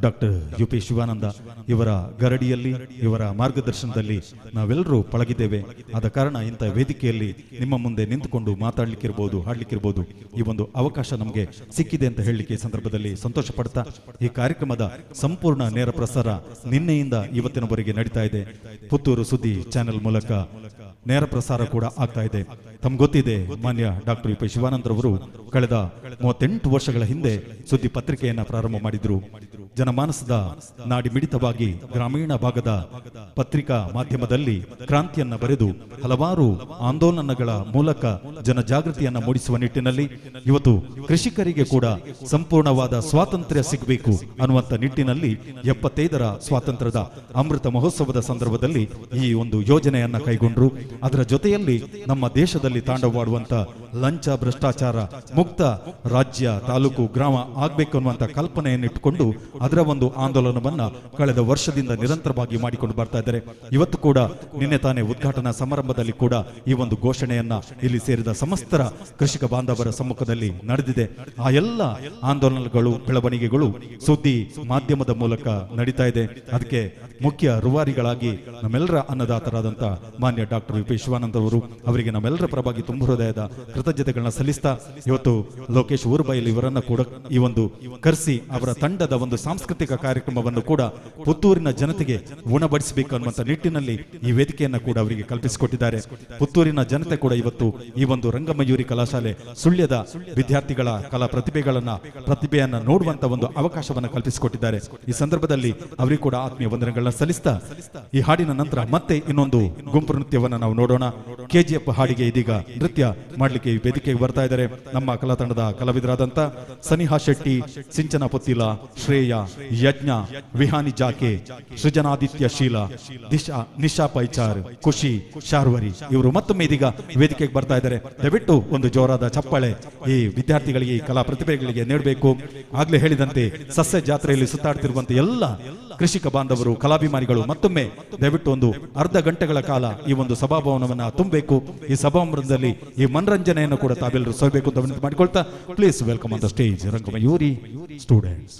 ಡಾಕ್ಟರ್ UP ಶಿವಾನಂದ. ಇವರ ಗರಡಿಯಲ್ಲಿ, ಇವರ ಮಾರ್ಗದರ್ಶನದಲ್ಲಿ ನಾವೆಲ್ಲರೂ ಪಳಗಿದ್ದೇವೆ. ಆದ ಕಾರಣ ಇಂಥ ವೇದಿಕೆಯಲ್ಲಿ ನಿಮ್ಮ ಮುಂದೆ ನಿಂತುಕೊಂಡು ಮಾತಾಡ್ಲಿಕ್ಕಿರ್ಬೋದು, ಹಾಡ್ಲಿಕ್ಕಿರ್ಬೋದು, ಈ ಒಂದು ಅವಕಾಶ ನಮಗೆ ಸಿಕ್ಕಿದೆ ಅಂತ ಹೇಳಲಿಕ್ಕೆ ಈ ಸಂದರ್ಭದಲ್ಲಿ ಸಂತೋಷ ಪಡ್ತಾ, ಈ ಕಾರ್ಯಕ್ರಮದ ಸಂಪೂರ್ಣ ನೇರ ಪ್ರಸಾರ ನಿನ್ನೆಯಿಂದ ಇವತ್ತಿನವರೆಗೆ ನಡೀತಾ ಇದೆ. ಪುತ್ತೂರು ಸುದ್ದಿ ಚಾನೆಲ್ ಮೂಲಕ ನೇರ ಪ್ರಸಾರ ಕೂಡ ಆಗ್ತಾ ಇದೆ. ತಮ್ಗೆ ಗೊತ್ತಿದೆ, ಮಾನ್ಯ ಡಾಕ್ಟರ್ UP ಶಿವಾನಂದರವರು ಕಳೆದ 38 ವರ್ಷಗಳ ಹಿಂದೆ ಸುದ್ದಿ ಪತ್ರಿಕೆಯನ್ನ ಪ್ರಾರಂಭ ಮಾಡಿದ್ರು. ಜನಮಾನಸದ ನಾಡಿ ಮಿಡಿತವಾಗಿ ಗ್ರಾಮೀಣ ಭಾಗದ ಪತ್ರಿಕಾ ಮಾಧ್ಯಮದಲ್ಲಿ ಕ್ರಾಂತಿಯನ್ನ ಬರೆದು ಹಲವಾರು ಆಂದೋಲನಗಳ ಮೂಲಕ ಜನಜಾಗೃತಿಯನ್ನ ಮೂಡಿಸುವ ನಿಟ್ಟಿನಲ್ಲಿ ಇವತ್ತು ಕೃಷಿಕರಿಗೆ ಕೂಡ ಸಂಪೂರ್ಣವಾದ ಸ್ವಾತಂತ್ರ್ಯ ಸಿಗಬೇಕು ಅನ್ನುವಂಥ ನಿಟ್ಟಿನಲ್ಲಿ 75ರ ಸ್ವಾತಂತ್ರ್ಯದ ಅಮೃತ ಮಹೋತ್ಸವದ ಸಂದರ್ಭದಲ್ಲಿ ಈ ಒಂದು ಯೋಜನೆಯನ್ನ ಕೈಗೊಂಡ್ರು. ಅದರ ಜೊತೆಯಲ್ಲಿ ನಮ್ಮ ದೇಶದಲ್ಲಿ ತಾಂಡವಾಡುವಂತ ಲಂಚ ಭ್ರಷ್ಟಾಚಾರ ಮುಕ್ತ ರಾಜ್ಯ, ತಾಲೂಕು, ಗ್ರಾಮ ಆಗ್ಬೇಕು ಅನ್ನುವಂಥ ಕಲ್ಪನೆಯನ್ನಿಟ್ಟುಕೊಂಡು ಅದರ ಒಂದು ಆಂದೋಲನವನ್ನ ಕಳೆದ ವರ್ಷದಿಂದ ನಿರಂತರವಾಗಿ ಮಾಡಿಕೊಂಡು ಬರ್ತಾ ಇದ್ದಾರೆ. ಇವತ್ತು ಕೂಡ ನಿನ್ನೆ ತಾನೇ ಉದ್ಘಾಟನಾ ಸಮಾರಂಭದಲ್ಲಿ ಕೂಡ ಈ ಒಂದು ಘೋಷಣೆಯನ್ನ ಇಲ್ಲಿ ಸೇರಿದ ಸಮಸ್ತರ ಕೃಷಿಕ ಬಾಂಧವರ ಸಮ್ಮುಖದಲ್ಲಿ ನಡೆದಿದೆ. ಆ ಎಲ್ಲ ಆಂದೋಲನಗಳು, ಬೆಳವಣಿಗೆಗಳು ಸುದ್ದಿ ಮಾಧ್ಯಮದ ಮೂಲಕ ನಡೀತಾ ಇದೆ. ಅದಕ್ಕೆ ಮುಖ್ಯ ರೂವಾರಿಗಳಾಗಿ ನಮ್ಮೆಲ್ಲರ ಅನ್ನದಾತರಾದಂಥ ಮಾನ್ಯ ಡಾಕ್ಟರ್ UP ಶಿವಾನಂದ ಅವರು, ಅವರಿಗೆ ನಮ್ಮೆಲ್ಲರ ಪರವಾಗಿ ತುಂಬ ಹೃದಯದ ಕೃತಜ್ಞತೆಗಳನ್ನ ಸಲ್ಲಿಸ್ತಾ, ಇವತ್ತು ಲೋಕೇಶ್ ಊರ್ಬೈಲ್ ಇವರನ್ನ ಕೂಡ ಈ ಒಂದು ಕರೆಸಿ ಅವರ ತಂಡದ ಒಂದು ಸಾಂಸ್ಕೃತಿಕ ಕಾರ್ಯಕ್ರಮವನ್ನು ಕೂಡ ಪುತ್ತೂರಿನ ಜನತೆಗೆ ಉಣಬಡಿಸಬೇಕು ಅನ್ನುವಂಥ ನಿಟ್ಟಿನಲ್ಲಿ ಈ ವೇದಿಕೆಯನ್ನ ಕೂಡ ಅವರಿಗೆ ಕಲ್ಪಿಸಿಕೊಟ್ಟಿದ್ದಾರೆ. ಪುತ್ತೂರಿನ ಜನತೆ ಕೂಡ ಇವತ್ತು ಈ ಒಂದು ರಂಗಮಯೂರಿ ಕಲಾಶಾಲೆ ಸುಳ್ಯದ ವಿದ್ಯಾರ್ಥಿಗಳ ಕಲಾ ಪ್ರತಿಭೆಯನ್ನ ನೋಡುವಂತ ಒಂದು ಅವಕಾಶವನ್ನು ಕಲ್ಪಿಸಿಕೊಟ್ಟಿದ್ದಾರೆ. ಈ ಸಂದರ್ಭದಲ್ಲಿ ಅವರಿಗೆ ಕೂಡ ಆತ್ಮೀಯ ವಂದನೆಗಳನ್ನ ಸಲ್ಲಿಸ್ತಾ, ಈ ಹಾಡಿನ ನಂತರ ಮತ್ತೆ ಇನ್ನೊಂದು ಗುಂಪು ನೃತ್ಯವನ್ನ ನಾವು ನೋಡೋಣ. KGF ಹಾಡಿಗೆ ಇದೀಗ ನೃತ್ಯ ಮಾಡಲಿಕ್ಕೆ ಈ ವೇದಿಕೆಗೆ ಬರ್ತಾ ಇದ್ದಾರೆ ನಮ್ಮ ಕಲಾ ತಂಡದ ಕಲಾವಿದರಾದಂತ ಸನಿಹಾ ಶೆಟ್ಟಿ, ಸಿಂಚನ ಪೊತ್ತಿಲ, ಶ್ರೇಯ, ಯಜ್ಞ, ವಿಹಾನಿ ಜಾಕೆ, ಸೃಜನಾದಿತ್ಯ ಶೀಲ, ನಿಶಾ ಪೈಚಾರ್, ಖುಷಿ, ಶಾರ್ವರಿ ಇವರು ಮತ್ತೊಮ್ಮೆ ಇದೀಗ ವೇದಿಕೆಗೆ ಬರ್ತಾ ಇದ್ದಾರೆ. ದಯವಿಟ್ಟು ಒಂದು ಜೋರಾದ ಚಪ್ಪಾಳೆ ಈ ವಿದ್ಯಾರ್ಥಿಗಳಿಗೆ, ಈ ಕಲಾ ಪ್ರತಿಭೆಗಳಿಗೆ ನೀಡಬೇಕು. ಆಗ್ಲೇ ಹೇಳಿದಂತೆ ಸಸ್ಯ ಜಾತ್ರೆಯಲ್ಲಿ ಸುತ್ತಾಡ್ತಿರುವಂತ ಎಲ್ಲ ಕೃಷಿಕ ಬಾಂಧವರು, ಕಲಾಭಿಮಾನಿಗಳು ಮತ್ತೊಮ್ಮೆ ದಯವಿಟ್ಟು ಒಂದು ಅರ್ಧ ಗಂಟೆಗಳ ಕಾಲ ಈ ಒಂದು ಸಭಾಭವನವನ್ನ ತುಂಬಬೇಕು. ಈ ಸಭಾಭವನದಲ್ಲಿ ಈ ಮನರಂಜನೆಯನ್ನು ಕೂಡ ತಾವೆಲ್ಲರೂ ಸೋಬೇಕು ಅಂತ ವಿನಂತಿ ಮಾಡಿಕೊಳ್ತಾ, please welcome on the stage Rangamayuri students.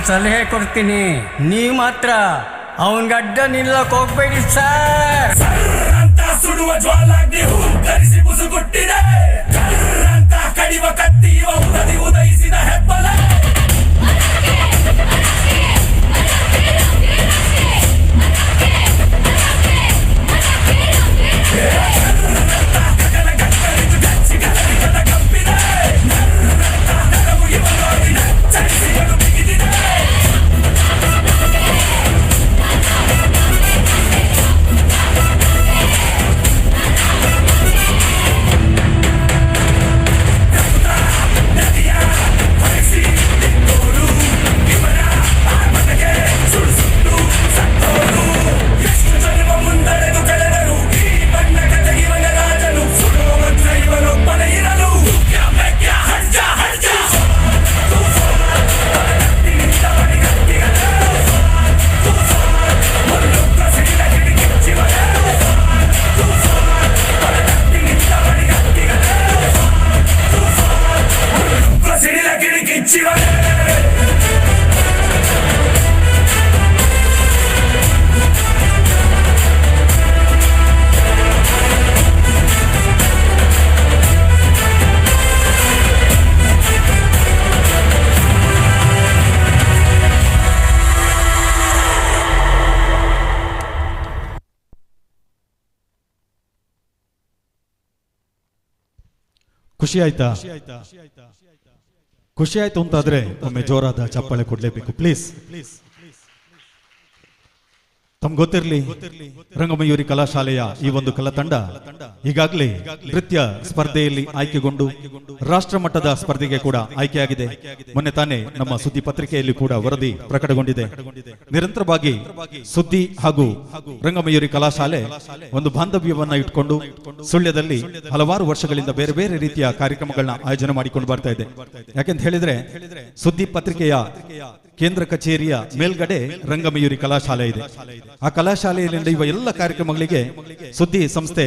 ಒಂದು ಸಲಹೆ ಕೊಡ್ತೀನಿ, ನೀವು ಮಾತ್ರ ಅವನ್ ಗಡ್ಡ ನಿಲ್ಲಕ್ ಹೋಗ್ಬೇಡಿ ಸರ್. ಅಂತ ಸುಡುವ ಜ್ವಾಲಾಗ್ನಿ ಧರಿಸಿ ಮುಸುಗುಟ್ಟಿದೆ, ಅಂತ ಕಡಿವ ಕತ್ತಿ ಇವ ಉದದಿ ಉದಯಿಸಿದ ಹೆಬ್ಬಲ. ಖುಷಿ ಆಯ್ತಾ? ಖುಷಿ ಆಯ್ತು ಅಂತಾದ್ರೆ ಒಮ್ಮೆ ಜೋರಾದ ಚಪ್ಪಾಳೆ ಕೊಡ್ಲೇಬೇಕು ಪ್ಲೀಸ್. ತಮ್ಗೆ ಗೊತ್ತಿರಲಿ, ರಂಗಮಯೂರಿ ಕಲಾಶಾಲೆಯ ಈ ಒಂದು ಕಲಾತಂಡ ಈಗಾಗಲೇ ನೃತ್ಯ ಸ್ಪರ್ಧೆಯಲ್ಲಿ ಆಯ್ಕೆಗೊಂಡು ರಾಷ್ಟ್ರ ಮಟ್ಟದ ಸ್ಪರ್ಧೆಗೆ ಕೂಡ ಆಯ್ಕೆಯಾಗಿದೆ. ಮೊನ್ನೆ ತಾನೇ ನಮ್ಮ ಸುದ್ದಿ ಪತ್ರಿಕೆಯಲ್ಲಿ ಕೂಡ ವರದಿ ಪ್ರಕಟಗೊಂಡಿದೆ. ನಿರಂತರವಾಗಿ ಸುದ್ದಿ ಹಾಗೂ ರಂಗಮಯೂರಿ ಕಲಾಶಾಲೆ ಒಂದು ಬಾಂಧವ್ಯವನ್ನ ಇಟ್ಕೊಂಡು ಸುಳ್ಯದಲ್ಲಿ ಹಲವಾರು ವರ್ಷಗಳಿಂದ ಬೇರೆ ಬೇರೆ ರೀತಿಯ ಕಾರ್ಯಕ್ರಮಗಳನ್ನ ಆಯೋಜನೆ ಮಾಡಿಕೊಂಡು ಬರ್ತಾ ಇದೆ. ಯಾಕೆಂತ ಹೇಳಿದ್ರೆ ಸುದ್ದಿ ಪತ್ರಿಕೆಯ ಕೇಂದ್ರ ಕಚೇರಿಯ ಮೇಲ್ಗಡೆ ರಂಗಮಯೂರಿ ಕಲಾಶಾಲೆ ಇದೆ. ಆ ಕಲಾಶಾಲೆಯಲ್ಲಿ ನಡೆಯುವ ಎಲ್ಲ ಕಾರ್ಯಕ್ರಮಗಳಿಗೆ ಸುದ್ದಿ ಸಂಸ್ಥೆ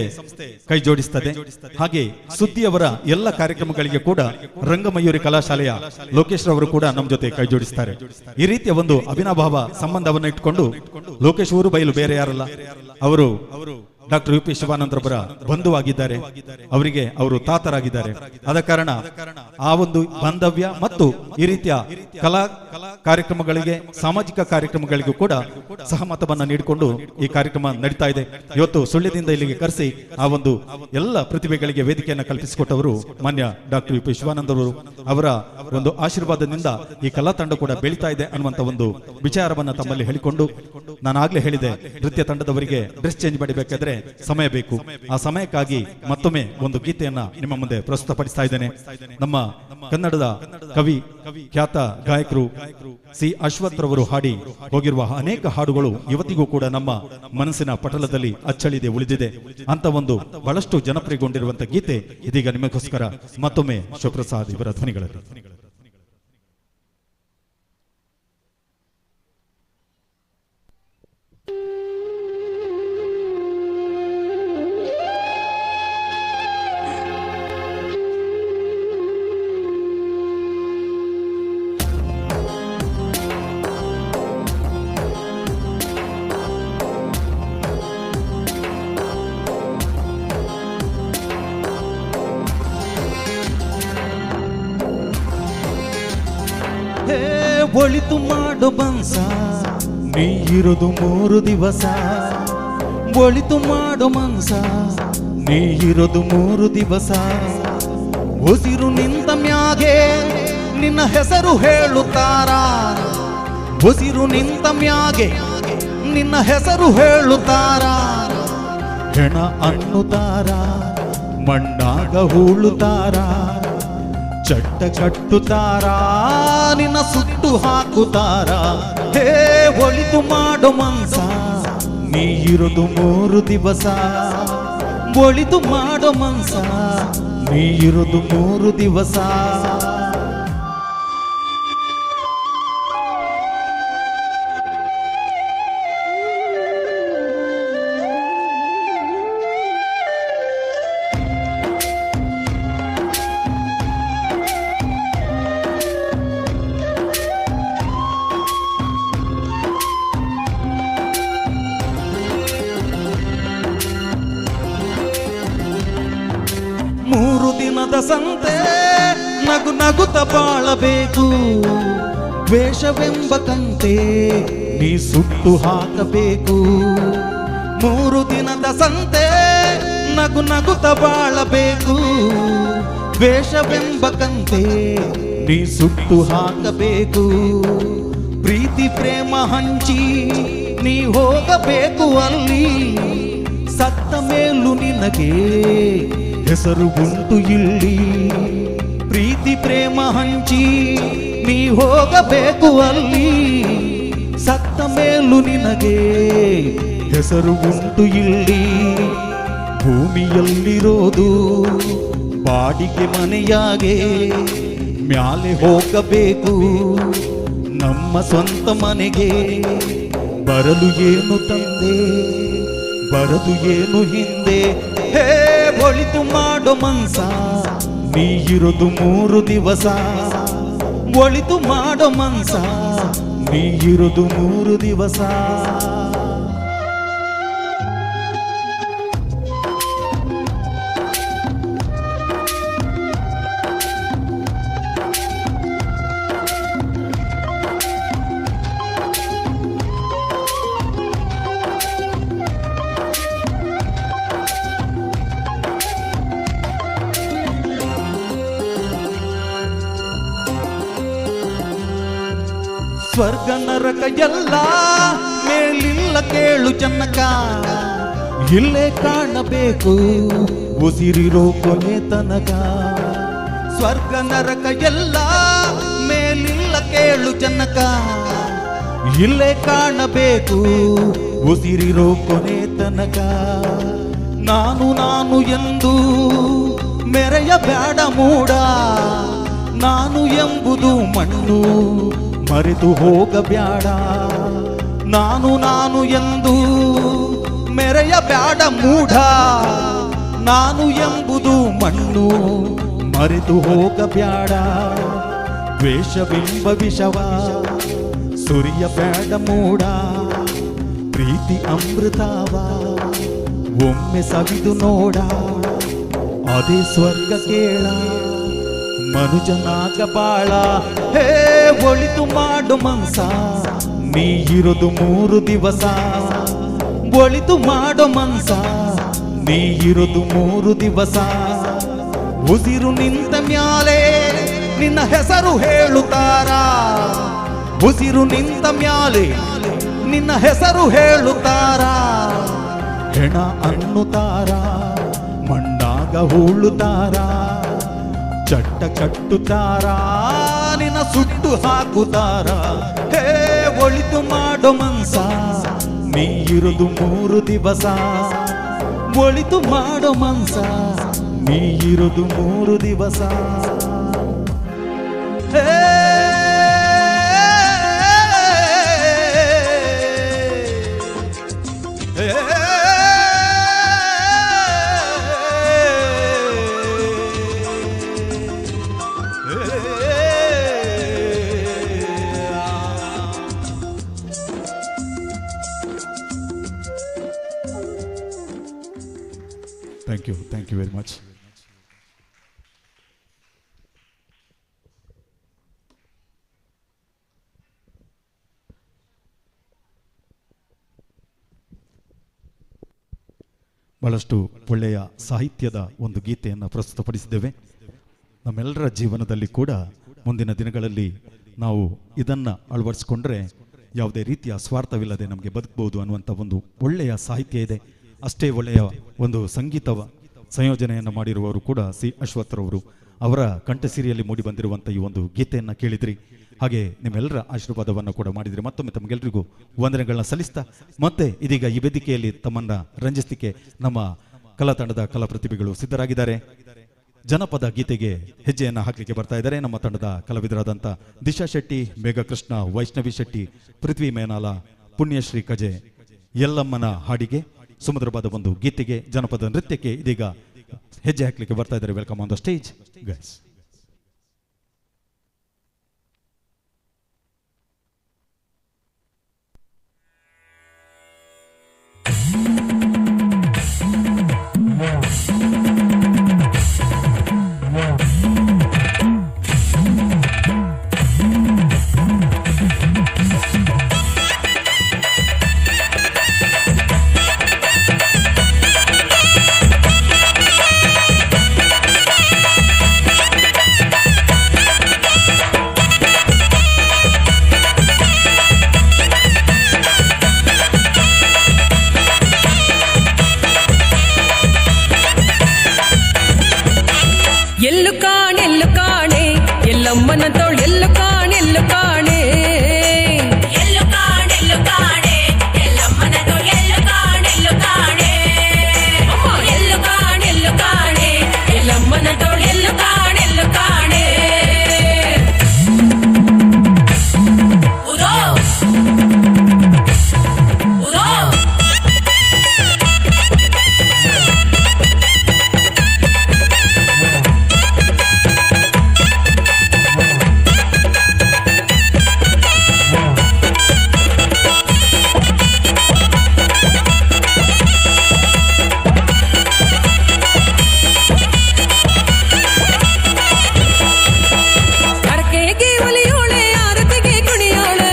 ಕೈ ಜೋಡಿಸುತ್ತದೆ. ಹಾಗೆ ಸುದ್ದಿಯವರ ಎಲ್ಲ ಕಾರ್ಯಕ್ರಮಗಳಿಗೆ ಕೂಡ ರಂಗಮಯೂರಿ ಕಲಾಶಾಲೆಯ ಲೋಕೇಶ್ ರವರು ಕೂಡ ನಮ್ಮ ಜೊತೆ ಕೈ ಜೋಡಿಸ್ತಾರೆ. ಈ ರೀತಿಯ ಒಂದು ಅವಿನಾಭಾವ ಸಂಬಂಧವನ್ನು ಇಟ್ಟುಕೊಂಡು ಲೋಕೇಶ್ ಊರು ಬಯಲು ಬೇರೆ ಯಾರಲ್ಲ, ಅವರು ಡಾಕ್ಟರ್ ಯು ಪಿ ಶಿವಾನಂದರವರ ಬಂಧುವಾಗಿದ್ದಾರೆ, ಅವರಿಗೆ ಅವರು ತಾತರಾಗಿದ್ದಾರೆ. ಆದ ಕಾರಣ ಆ ಒಂದು ಬಾಂಧವ್ಯ ಮತ್ತು ಈ ರೀತಿಯ ಕಲಾ ಕಾರ್ಯಕ್ರಮಗಳಿಗೆ ಸಾಮಾಜಿಕ ಕಾರ್ಯಕ್ರಮಗಳಿಗೂ ಕೂಡ ಸಹಮತವನ್ನ ನೀಡಿಕೊಂಡು ಈ ಕಾರ್ಯಕ್ರಮ ನಡೀತಾ ಇದೆ. ಇವತ್ತು ಸುಳ್ಯದಿಂದ ಇಲ್ಲಿಗೆ ಕರೆಸಿ ಆ ಒಂದು ಎಲ್ಲ ಪ್ರತಿಭೆಗಳಿಗೆ ವೇದಿಕೆಯನ್ನು ಕಲ್ಪಿಸಿಕೊಟ್ಟವರು ಮಾನ್ಯ ಡಾಕ್ಟರ್ ಯು ಪಿ ಶಿವಾನಂದರವರು. ಅವರ ಒಂದು ಆಶೀರ್ವಾದದಿಂದ ಈ ಕಲಾ ತಂಡ ಕೂಡ ಬೆಳೀತಾ ಇದೆ ಅನ್ನುವಂತ ಒಂದು ವಿಚಾರವನ್ನ ತಮ್ಮಲ್ಲಿ ಹೇಳಿಕೊಂಡು, ನಾನು ಆಗ್ಲೇ ಹೇಳಿದೆ, ನೃತ್ಯ ತಂಡದವರಿಗೆ ಡ್ರೆಸ್ ಚೇಂಜ್ ಮಾಡಬೇಕಾದ್ರೆ ಸಮಯ ಬೇಕು. ಆ ಸಮಯಕ್ಕಾಗಿ ಮತ್ತೊಮ್ಮೆ ಒಂದು ಗೀತೆಯನ್ನ ನಿಮ್ಮ ಮುಂದೆ ಪ್ರಸ್ತುತಪಡಿಸ್ತಾ ಇದ್ದೇನೆ. ನಮ್ಮ ಕನ್ನಡದ ಕವಿ, ಖ್ಯಾತ ಗಾಯಕರು ಸಿ ಅಶ್ವಥ್ ರವರು ಹಾಡಿ ಹೋಗಿರುವ ಅನೇಕ ಹಾಡುಗಳು ಇವತ್ತಿಗೂ ಕೂಡ ನಮ್ಮ ಮನಸ್ಸಿನ ಪಟಲದಲ್ಲಿ ಅಚ್ಚಳಿದೆ ಉಳಿದಿದೆ. ಅಂತ ಒಂದು ಬಹಳಷ್ಟು ಜನಪ್ರಿಯಗೊಂಡಿರುವಂತಹ ಗೀತೆ ಇದೀಗ ನಿಮಗೋಸ್ಕರ ಮತ್ತೊಮ್ಮೆ ಶಿವಪ್ರಸಾದ್ ಇವರ ಧ್ವನಿಗಳಲ್ಲಿ. ಒಳಿತು ಮಾಡೋ ಬನ್ಸ ನೀ ಇರೋದು 3 ದಿವಸ, ಒಳಿತು ಮಾಡೋ ಮನ್ಸ ನೀ ಇರೋದು 3 ದಿವಸ. ಉಸಿರು ನಿಂತ ಮ್ಯಾಗೆ ನಿನ್ನ ಹೆಸರು ಹೇಳುತ್ತಾರ, ಉಸಿರು ನಿಂತ ಮ್ಯಾಗೆ ನಿನ್ನ ಹೆಸರು ಹೇಳುತ್ತಾರ. ಹೆಣ ಅನ್ನುತ್ತಾರ, ಮಣ್ಣಾಗ ಹೂಳುತ್ತಾರ, ಚಟ್ಟ ಕಟ್ಟುತ್ತಾರ, ನಿನ್ನ ಸುಟ್ಟು ಹಾಕುತ್ತಾರ. ಹೇ ಒಳಿತು ಮಾಡೋ ಮನ್ಸ ನೀ ಇರೋದು 3 ದಿವಸ, ಒಳಿತು ಮಾಡೋ ಮನ್ಸ ನೀ ಇರೋದು 3 ದಿವಸ. ಸಂತೆ ನಗು ನಗುತ್ತ ಬಾಳಬೇಕು. ದ್ವೇಷವೆಂಬ ಕಂತೆ ನೀ ಸುಟ್ಟು ಹಾಕಬೇಕು. 3 ದಿನದ ಸಂತೆ ನಗು ನಗುತ್ತ ಬಾಳಬೇಕು. ದ್ವೇಷವೆಂಬ ಕಂತೆ ನೀ ಸುಟ್ಟು ಹಾಕಬೇಕು. ಪ್ರೀತಿ ಪ್ರೇಮ ಹಂಚಿ ನೀ ಹೋಗಬೇಕು ಅಲ್ಲಿ. ಸತ್ತ ಮೇಲೂ ನಿನಗೆ ಹೆಸರು ಉಂಟು ಇಲ್ಲಿ. ಪ್ರೀತಿ ಪ್ರೇಮ ಹಂಚಿ ನೀ ಹೋಗಬೇಕು ಅಲ್ಲಿ. ಸತ್ತ ಮೇಲೂ ನಿನಗೆ ಹೆಸರು ಉಂಟು ಇಲ್ಲಿ. ಭೂಮಿಯಲ್ಲಿರೋದು ಬಾಡಿಗೆ ಮನೆಯಾಗೆ ಮ್ಯಾಲೆ ಹೋಗಬೇಕು. ನಮ್ಮ ಸ್ವಂತ ಮನೆಗೆ ಬರಲು ಏನು ತಂದೆ, ಬರದು ಏನು ಹಿಂದೆ. ಹೇ ಒಳಿತು ಮಾಡೋ ಮನ್ಸ ನೀ ಇರೋದು 3 ದಿವಸ. ಒಳಿತು ಮಾಡೋ ಮನ್ಸ ನೀ ಇರೋದು 3 ದಿವಸ. ಸ್ವರ್ಗ ನರಕ ಎಲ್ಲ ಮೇಲಿಲ್ಲ ಕೇಳು ಜನಕ. ಇಲ್ಲೇ ಕಾಣಬೇಕು ಉಸಿರಿರೋ ಕೊನೆ ತನಕ. ಸ್ವರ್ಗ ನರಕ ಎಲ್ಲ ಮೇಲಿಲ್ಲ ಕೇಳು ಜನಕ. ಇಲ್ಲೇ ಕಾಣಬೇಕು ಉಸಿರಿರೋ ಕೊನೆ ತನಕ. ನಾನು ನಾನು ಎಂದು ಮೆರೆಯ ಬ್ಯಾಡ ಮೂಡ. ನಾನು ಎಂಬುದು ಮಣ್ಣು ಮರೆತು ಹೋಗಬ್ಯಾಡ. ನಾನು ನಾನು ಎಂದು ಮೆರೆಯ ಬ್ಯಾಡ ಮೂಢ. ನಾನು ಎಂಬುದು ಮಣ್ಣು ಮರೆತು ಹೋಗಬ್ಯಾಡ. ದ್ವೇಷವೆಂಬ ವಿಷವ ಸುರಿಯ ಬ್ಯಾಡ ಮೂಡ. ಪ್ರೀತಿ ಅಮೃತವ ಒಮ್ಮೆ ಸವಿದು ನೋಡ. ಅದೇ ಸ್ವರ್ಗ ಕೇಳ ಮನುಜನಾಗ ಬಾಳ. ಹೇ ಒಳಿತು ಮಾಡು ಮನ್ಸ ನೀ ಇರೋದು 3 ದಿವಸ. ಒಳಿತು ಮಾಡೋ ಮನ್ಸ ನೀ ಇರೋದು 3 ದಿವಸ. ಉಸಿರು ನಿಂತ ಮ್ಯಾಲೆ ನಿನ್ನ ಹೆಸರು ಹೇಳುತ್ತಾರ. ಉಸಿರು ನಿಂತ ಮ್ಯಾಲೆ ನಿನ್ನ ಹೆಸರು ಹೇಳುತ್ತಾರ. ಹೆಣ ಅನ್ನುತ್ತಾರ, ಮಣ್ಣಾಗ ಹೂಳುತ್ತಾರ. ಚಟ್ಟ ಕಟ್ಟುತ್ತಾರ, ನಿನ್ನ ಸುಟ್ಟು ಹಾಕುತ್ತಾರ. ಹೇ ಒಳಿತು ಮಾಡೋ ಮನ್ಸ ನೀ ಇರೋದು 3 ದಿವಸ. ಒಳಿತು ಮಾಡೋ ಮನ್ಸ ನೀ ಇರೋದು 3 ದಿವಸ. ಹೇ Thank you very much. ಬಹಳಷ್ಟು ಒಳ್ಳೆಯ ಸಾಹಿತ್ಯದ ಒಂದು ಗೀತೆಯನ್ನು ಪ್ರಸ್ತುತಪಡಿಸಿದ್ದೇವೆ. ನಮ್ಮೆಲ್ಲರ ಜೀವನದಲ್ಲಿ ಕೂಡ ಮುಂದಿನ ದಿನಗಳಲ್ಲಿ ನಾವು ಇದನ್ನು ಅಳವಡಿಸಿಕೊಂಡ್ರೆ ಯಾವುದೇ ರೀತಿಯ ಸ್ವಾರ್ಥವಿಲ್ಲದೆ ನಮಗೆ ಬದುಕಬಹುದು ಅನ್ನುವಂಥ ಒಂದು ಒಳ್ಳೆಯ ಸಾಹಿತ್ಯ ಇದೆ. ಅಷ್ಟೇ ಒಳ್ಳೆಯ ಒಂದು ಸಂಗೀತ ಸಂಯೋಜನೆಯನ್ನು ಮಾಡಿರುವವರು ಕೂಡ ಸಿ ಅಶ್ವಥ್ರವರು. ಅವರ ಕಂಠಸಿರಿಯಲ್ಲಿ ಮೂಡಿ ಬಂದಿರುವಂಥ ಈ ಒಂದು ಗೀತೆಯನ್ನು ಕೇಳಿದ್ರಿ. ಹಾಗೆ ನಿಮ್ಮೆಲ್ಲರ ಆಶೀರ್ವಾದವನ್ನು ಕೂಡ ಮಾಡಿದ್ರಿ. ಮತ್ತೊಮ್ಮೆ ತಮಗೆಲ್ಲರಿಗೂ ವಂದನೆಗಳನ್ನ ಸಲ್ಲಿಸ್ತಾ ಮತ್ತೆ ಇದೀಗ ಈ ವೇದಿಕೆಯಲ್ಲಿ ತಮ್ಮನ್ನ ರಂಜಿಸಲಿಕ್ಕೆ ನಮ್ಮ ಕಲಾ ತಂಡದ ಕಲಾ ಪ್ರತಿಭೆಗಳು ಸಿದ್ಧರಾಗಿದ್ದಾರೆ. ಜನಪದ ಗೀತೆಗೆ ಹೆಜ್ಜೆಯನ್ನು ಹಾಕಲಿಕ್ಕೆ ಬರ್ತಾ ಇದ್ದಾರೆ ನಮ್ಮ ತಂಡದ ಕಲಾವಿದರಾದಂಥ ದಿಶಾ ಶೆಟ್ಟಿ, ಮೇಘಕೃಷ್ಣ, ವೈಷ್ಣವಿ ಶೆಟ್ಟಿ, ಪೃಥ್ವಿ ಮೇನಾಲ, ಪುಣ್ಯಶ್ರೀ ಕಜೆ. ಎಲ್ಲಮ್ಮನ ಹಾಡಿಗೆ ಸುಮಧುರವಾದ ಒಂದು ಗೀತೆಗೆ ಜನಪದ ನೃತ್ಯಕ್ಕೆ ಇದೀಗ ಹೆಜ್ಜೆ ಹಾಕಲಿಕ್ಕೆ ಬರ್ತಾ ಇದ್ದಾರೆ. Welcome on the stage guys. Yeah. ಎಲ್ಲಮ್ಮನಂತವಳು ಎಲ್ಲು ಕಾಣೆ ಎಲ್ಲು ಕಾಣೆ ಎಲ್ಲು ಕಾಣೆಲ್ಲು ಕಾಣೆ ಎಲ್ಲಮ್ಮನದೋಳು ಎಲ್ಲು ಕಾಣೆಲ್ಲು ಕಾಣೆ ಅಮ್ಮ ಎಲ್ಲು ಕಾಣೆಲ್ಲು ಕಾಣೆ ಎಲ್ಲಮ್ಮನಂತವಳು ಎಲ್ಲು ಕಾಣೆ ಎಲ್ಲು ಕಾಣೆ ಉದೋ ಉದೋ ಅಡಕೆಗೆ ಒಲಿಯೋಳೆ ಆರತಿಗೆ ಕುಣಿಯೋಳೆ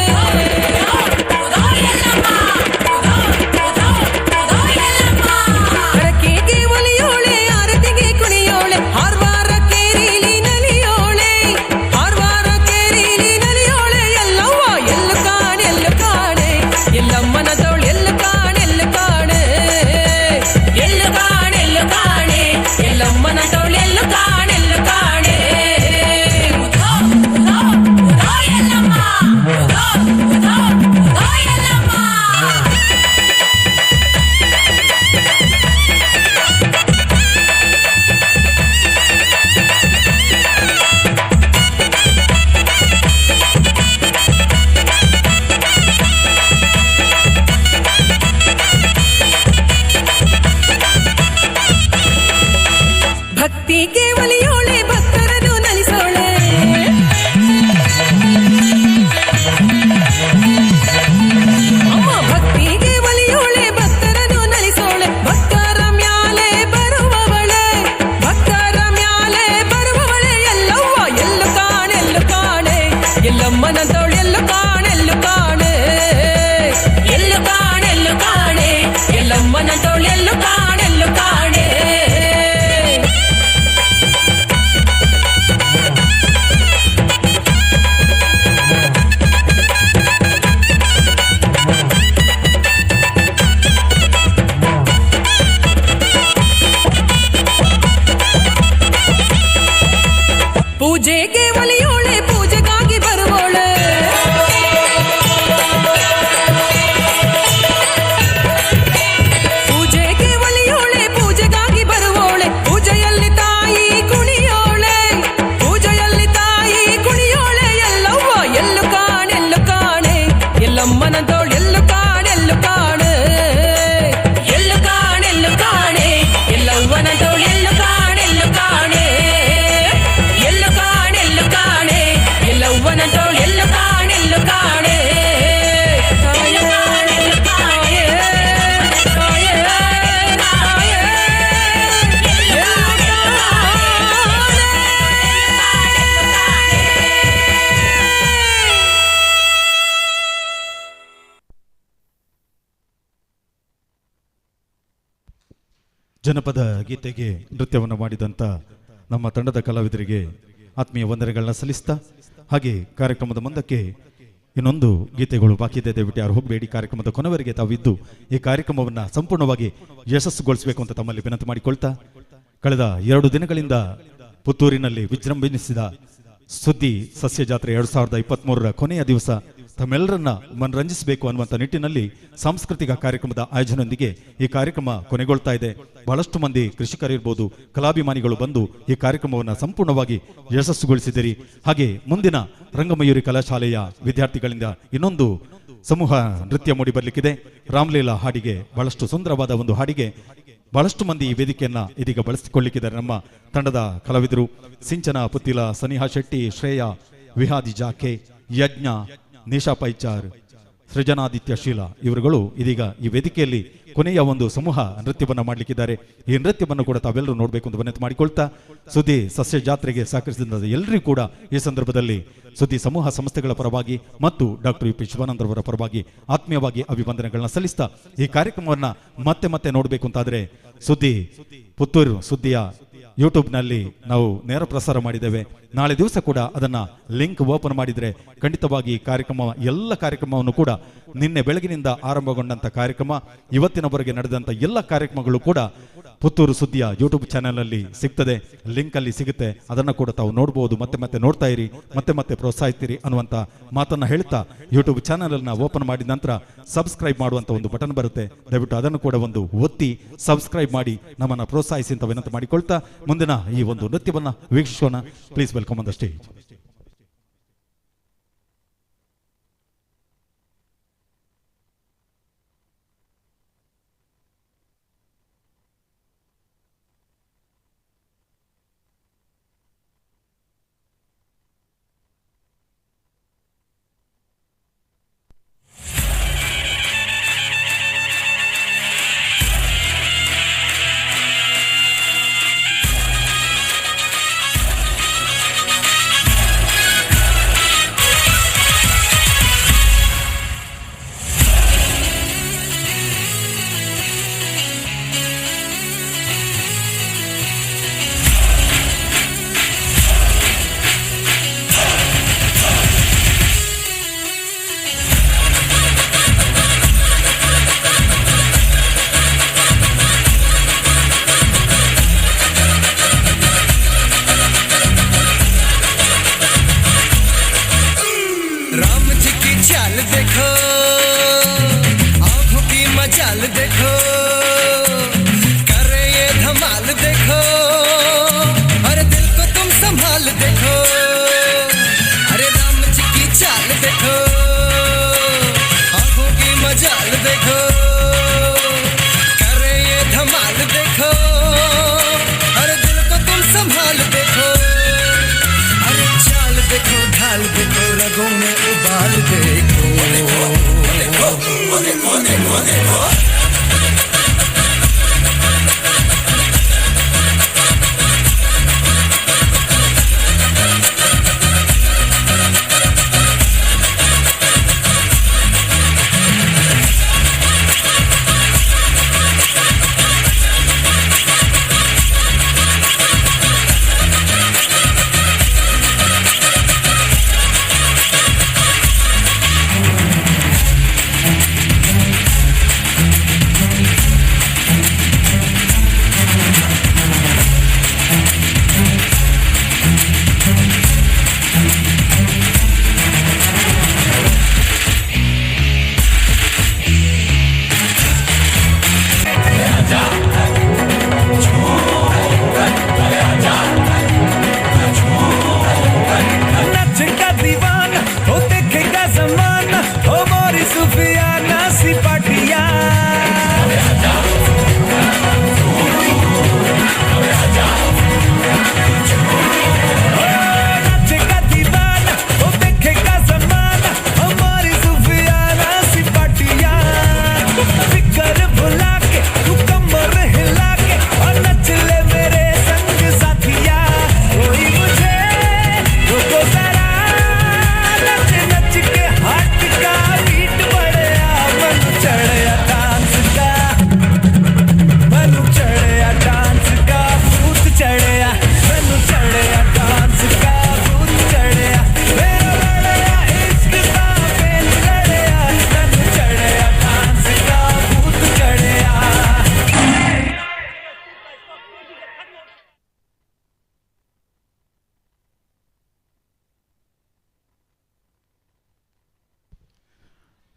ಅಡಕೆಗೆ ಒಲಿಯೋಳೆ ಆರತಿಗೆ ಕುಣಿಯೋಳೆ ಹಾರ್ವಾರ ಕೇರಿಲಿ ನಲಿಯೋಳೆ ಹಾರ್ವಾರ ಕೇರಿಲಿ ನಲಿಯೋಳೆ ಎಲ್ಲವ್ವ ಎಲ್ಲು ಕಾಣೆ ಎಲ್ಲು ಕಾಣೆ ಎಲ್ಲಮ್ಮನದವಳು ಎಲ್ಲು ಕಾಣೆ ಎಲ್ಲು ಕಾಣೆ ಎಲ್ಲು ಕಾಣೆಲ್ಲು ಕಾಣೆ ಎಲ್ಲಮ್ಮನದವಳು ಎಲ್ಲು ಕಾಣೆ ಎಲ್ಲು ಕಾಣೆ ಉದೋ ಉದೋ ಉದೋ ಎಲ್ಲಮ್ಮ ಉದೋ ಉದೋ ಉದೋ ಎಲ್ಲಮ್ಮ ಭಕ್ತಿಗೆ ಒಲಿಯೋಳೆ ಭಕ್ತರನ್ನು ನಲಿಸೋಳೆ ಅಮ್ಮ ಭಕ್ತಿಗೆ ಒಲಿಯೋಳೆ ಭಕ್ತರನ್ನು ನಲಿಸೋಳೆ ಭಕ್ತರ ಮ್ಯಾಲೆ ಬರುವವಳೆ ಭಕ್ತರ ಮ್ಯಾಲೆ ಬರುವವಳೆ ಎಲ್ಲವ್ವ ಎಲ್ಲು ಕಾಣೆ ಎಲ್ಲು ಕಾಣೆ ಎಲ್ಲಮ್ಮನಂತವಳು ಎಲ್ಲು ಕಾಣೆ ಎಲ್ಲು ಕಾಣೆ ಎಲ್ಲು ಕಾಣೆಲ್ಲು ಕಾಣೆ ಎಲ್ಲಮ್ಮನಂತವಳು ಎಲ್ಲು ಕಾಣೆ ಎಲ್ಲು ಕಾಣೆ ಪೂಜೆಗೆ ಒಲಿಯೋಳೆ ಪೂಜೆಗಾಗಿ ಬರುವೋಳೆ ಪೂಜೆಗೆ ಒಲಿಯೋಳೆ ಪೂಜೆಗಾಗಿ ಬರುವೋಳೆ ಪೂಜೆಯಲ್ಲಿ ತಾಯಿ ಕುಣಿಯೋಳೆ ಪೂಜೆಯಲ್ಲಿ ತಾಯಿ ಕುಣಿಯೋಳೆ ಎಲ್ಲವ್ವ ಎಲ್ಲು ಕಾಣೆ ಎಲ್ಲು ಕಾಣೆ ಎಲ್ಲಮ್ಮನದವಳು ಎಲ್ಲು ಕಾಣೆ ಎಲ್ಲು ಕಾಣೆ ಎಲ್ಲು ಕಾಣೆಲ್ಲು ಕಾಣೆ ಎಲ್ಲವ್ವನದವಳು ಎಲ್ಲು ಕಾಣೆ ಎಲ್ಲು ಕಾಣೆ ಎಲ್ಲು ಕಾಣೆಲ್ಲು ಕಾಣೆ ಎಲ್ಲವ್ವನದವಳು ಎಲ್ಲು ಕಾಣೆ ಎಲ್ಲು ಕಾಣೆ ಎಲ್ಲು ಕಾಣೆಲ್ಲು ಕಾಣೆ ಜನಪದ ಗೀತೆಗೆ ನೃತ್ಯವನ್ನು ಮಾಡಿದಂಥ ನಮ್ಮ ತಂಡದ ಕಲಾವಿದರಿಗೆ ಆತ್ಮೀಯ ವಂದನೆಗಳನ್ನ ಸಲ್ಲಿಸ್ತಾ ಹಾಗೆ ಕಾರ್ಯಕ್ರಮದ ಮುಂದಕ್ಕೆ ಇನ್ನೊಂದು ಗೀತೆಗಳು ಬಾಕಿ ಇದೆ. ದಯವಿಟ್ಟು ಯಾರು ಹೋಗಬೇಡಿ. ಕಾರ್ಯಕ್ರಮದ ಕೊನೆವರೆಗೆ ತಾವಿದ್ದು ಈ ಕಾರ್ಯಕ್ರಮವನ್ನು ಸಂಪೂರ್ಣವಾಗಿ ಯಶಸ್ಸುಗೊಳಿಸಬೇಕು ಅಂತ ತಮ್ಮಲ್ಲಿ ವಿನಂತಿ ಮಾಡಿಕೊಳ್ತಾ ಕಳೆದ 2 ದಿನಗಳಿಂದ ಪುತ್ತೂರಿನಲ್ಲಿ ವಿಜೃಂಭಿಸಿದ ಸುದ್ದಿ ಸಸ್ಯ ಜಾತ್ರೆ 2023ರ ಕೊನೆಯ ದಿವಸ ತಮ್ಮೆಲ್ಲರನ್ನ ಮನರಂಜಿಸಬೇಕು ಅನ್ನುವಂಥ ನಿಟ್ಟಿನಲ್ಲಿ ಸಾಂಸ್ಕೃತಿಕ ಕಾರ್ಯಕ್ರಮದ ಆಯೋಜನೆಯೊಂದಿಗೆ ಈ ಕಾರ್ಯಕ್ರಮ ಕೊನೆಗೊಳ್ತಾ ಇದೆ. ಬಹಳಷ್ಟು ಮಂದಿ ಕೃಷಿಕರಿರ್ಬೋದು, ಕಲಾಭಿಮಾನಿಗಳು ಬಂದು ಈ ಕಾರ್ಯಕ್ರಮವನ್ನು ಸಂಪೂರ್ಣವಾಗಿ ಯಶಸ್ಸುಗೊಳಿಸಿದಿರಿ. ಹಾಗೆ ಮುಂದಿನ ರಂಗಮಯೂರಿ ಕಲಾಶಾಲೆಯ ವಿದ್ಯಾರ್ಥಿಗಳಿಂದ ಇನ್ನೊಂದು ಸಮೂಹ ನೃತ್ಯ ಮೂಡಿ ಬರಲಿಕ್ಕಿದೆ. ರಾಮ್ಲೀಲಾ ಹಾಡಿಗೆ, ಬಹಳಷ್ಟು ಸುಂದರವಾದ ಒಂದು ಹಾಡಿಗೆ ಬಹಳಷ್ಟು ಮಂದಿ ಈ ವೇದಿಕೆಯನ್ನ ಇದೀಗ ಬಳಸಿಕೊಳ್ಳಿಕ್ಕಿದ್ದಾರೆ. ನಮ್ಮ ತಂಡದ ಕಲಾವಿದರು ಸಿಂಚನ ಪುತ್ತಿಲ, ಸನಿಹಾ ಶೆಟ್ಟಿ, ಶ್ರೇಯಾ, ವಿಹಾದಿ ಜಾಕೆ, ಯಜ್ಞ, ನಿಶಾ ಪೈಚಾರ್, ಸೃಜನಾದಿತ್ಯ ಶೀಲ ಇವರುಗಳು ಇದೀಗ ಈ ವೇದಿಕೆಯಲ್ಲಿ ಕೊನೆಯ ಒಂದು ಸಮೂಹ ನೃತ್ಯವನ್ನು ಮಾಡಲಿಕ್ಕಿದ್ದಾರೆ. ಈ ನೃತ್ಯವನ್ನು ಕೂಡ ತಾವೆಲ್ಲರೂ ನೋಡಬೇಕು ಅಂತ ವಿನಂತಿ ಮಾಡಿಕೊಳ್ತಾ ಸುದ್ದಿ ಸಸ್ಯ ಜಾತ್ರೆಗೆ ಸಹಕರಿಸಿದ ಎಲ್ಲರಿಗೂ ಕೂಡ ಈ ಸಂದರ್ಭದಲ್ಲಿ ಸುದ್ದಿ ಸಮೂಹ ಸಂಸ್ಥೆಗಳ ಪರವಾಗಿ ಮತ್ತು ಡಾಕ್ಟರ್ ಯು ಪಿ ಶಿವಾನಂದರವರ ಪರವಾಗಿ ಆತ್ಮೀಯವಾಗಿ ಅಭಿವಂದನೆಗಳನ್ನ ಸಲ್ಲಿಸ್ತಾ ಈ ಕಾರ್ಯಕ್ರಮವನ್ನು ಮತ್ತೆ ನೋಡಬೇಕು ಅಂತಾದರೆ ಸುದ್ದಿ ಪುತ್ತೂರು ಸುದ್ದಿಯ ಯೂಟ್ಯೂಬ್ನಲ್ಲಿ ನಾವು ನೇರ ಪ್ರಸಾರ ಮಾಡಿದ್ದೇವೆ. ನಾಳೆ ದಿವಸ ಕೂಡ ಅದನ್ನು ಲಿಂಕ್ ಓಪನ್ ಮಾಡಿದರೆ ಖಂಡಿತವಾಗಿ ಎಲ್ಲ ಕಾರ್ಯಕ್ರಮವನ್ನು ಕೂಡ ನಿನ್ನೆ ಬೆಳಗಿನಿಂದ ಆರಂಭಗೊಂಡಂಥ ಕಾರ್ಯಕ್ರಮ ಇವತ್ತಿನವರೆಗೆ ನಡೆದಂಥ ಎಲ್ಲ ಕಾರ್ಯಕ್ರಮಗಳು ಕೂಡ ಪುತ್ತೂರು ಸುದ್ದಿಯ ಯೂಟ್ಯೂಬ್ ಚಾನೆಲಲ್ಲಿ ಸಿಗ್ತದೆ, ಲಿಂಕಲ್ಲಿ ಸಿಗುತ್ತೆ. ಅದನ್ನು ಕೂಡ ತಾವು ನೋಡ್ಬೋದು. ಮತ್ತೆ ಮತ್ತೆ ನೋಡ್ತಾ ಇರಿ, ಮತ್ತೆ ಪ್ರೋತ್ಸಾಹಿಸ್ತೀರಿ ಅನ್ನುವಂಥ ಮಾತನ್ನು ಹೇಳ್ತಾ ಯೂಟ್ಯೂಬ್ ಚಾನಲನ್ನು ಓಪನ್ ಮಾಡಿದ ನಂತರ ಸಬ್ಸ್ಕ್ರೈಬ್ ಮಾಡುವಂಥ ಒಂದು ಬಟನ್ ಬರುತ್ತೆ. ದಯವಿಟ್ಟು ಅದನ್ನು ಕೂಡ ಒಂದು ಒತ್ತಿ ಸಬ್ಸ್ಕ್ರೈಬ್ ಮಾಡಿ ನಮ್ಮನ್ನು ಪ್ರೋತ್ಸಾಹಿಸಿ ಅಂತ ವಿನಂತಿ ಮಾಡಿಕೊಳ್ತಾ ಮುಂದಿನ ಈ ಒಂದು ನೃತ್ಯವನ್ನು ವೀಕ್ಷಿಸೋಣ. Please welcome on the stage.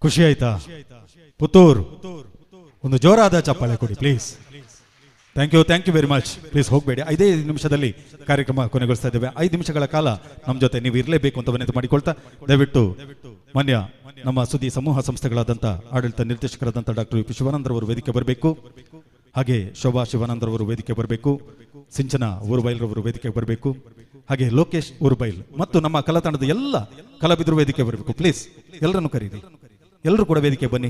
ಖುಷಿ ಆಯ್ತಾ? ಪುತ್ತೂರ್ ಒಂದು ಜೋರಾದ ಚಪ್ಪಾಳೆ ಕೊಡಿ please. Thank you very much. Please ಹೋಗಬೇಡಿ, 5 ನಿಮಿಷದಲ್ಲಿ ಕಾರ್ಯಕ್ರಮ ಕೊನೆಗೊಳಿಸ್ತಾ ಇದ್ದೇವೆ. 5 ನಿಮಿಷಗಳ ಕಾಲ ನಮ್ಮ ಜೊತೆ ನೀವು ಇರಲೇಬೇಕು ಅಂತ ವಿನಂತಿ ಮಾಡಿಕೊಳ್ತಾ, ದಯವಿಟ್ಟು ಮಾನ್ಯ ನಮ್ಮ ಸುದ್ದಿ ಸಮೂಹ ಸಂಸ್ಥೆಗಳಾದಂಥ ಆಡಳಿತ ನಿರ್ದೇಶಕರಾದಂಥ ಡಾಕ್ಟರ್ ಪಿ ಶಿವಾನಂದರವರು ವೇದಿಕೆ ಬರಬೇಕು. ಹಾಗೆ ಶೋಭಾ ಶಿವಾನಂದರವರು ವೇದಿಕೆ ಬರಬೇಕು. ಸಿಂಚನ ಊರುಬೈಲ್ರವರು ವೇದಿಕೆ ಬರಬೇಕು. ಹಾಗೆ ಲೋಕೇಶ್ ಊರುಬೈಲ್ ಮತ್ತು ನಮ್ಮ ಕಲಾತಂಡದ ಎಲ್ಲ ಕಲಾವಿದರು ವೇದಿಕೆ ಬರಬೇಕು. ಪ್ಲೀಸ್ ಎಲ್ಲರನ್ನು ಕರೀರಿ, ಎಲ್ಲರೂ ಕೂಡ ವೇದಿಕೆ ಬನ್ನಿ.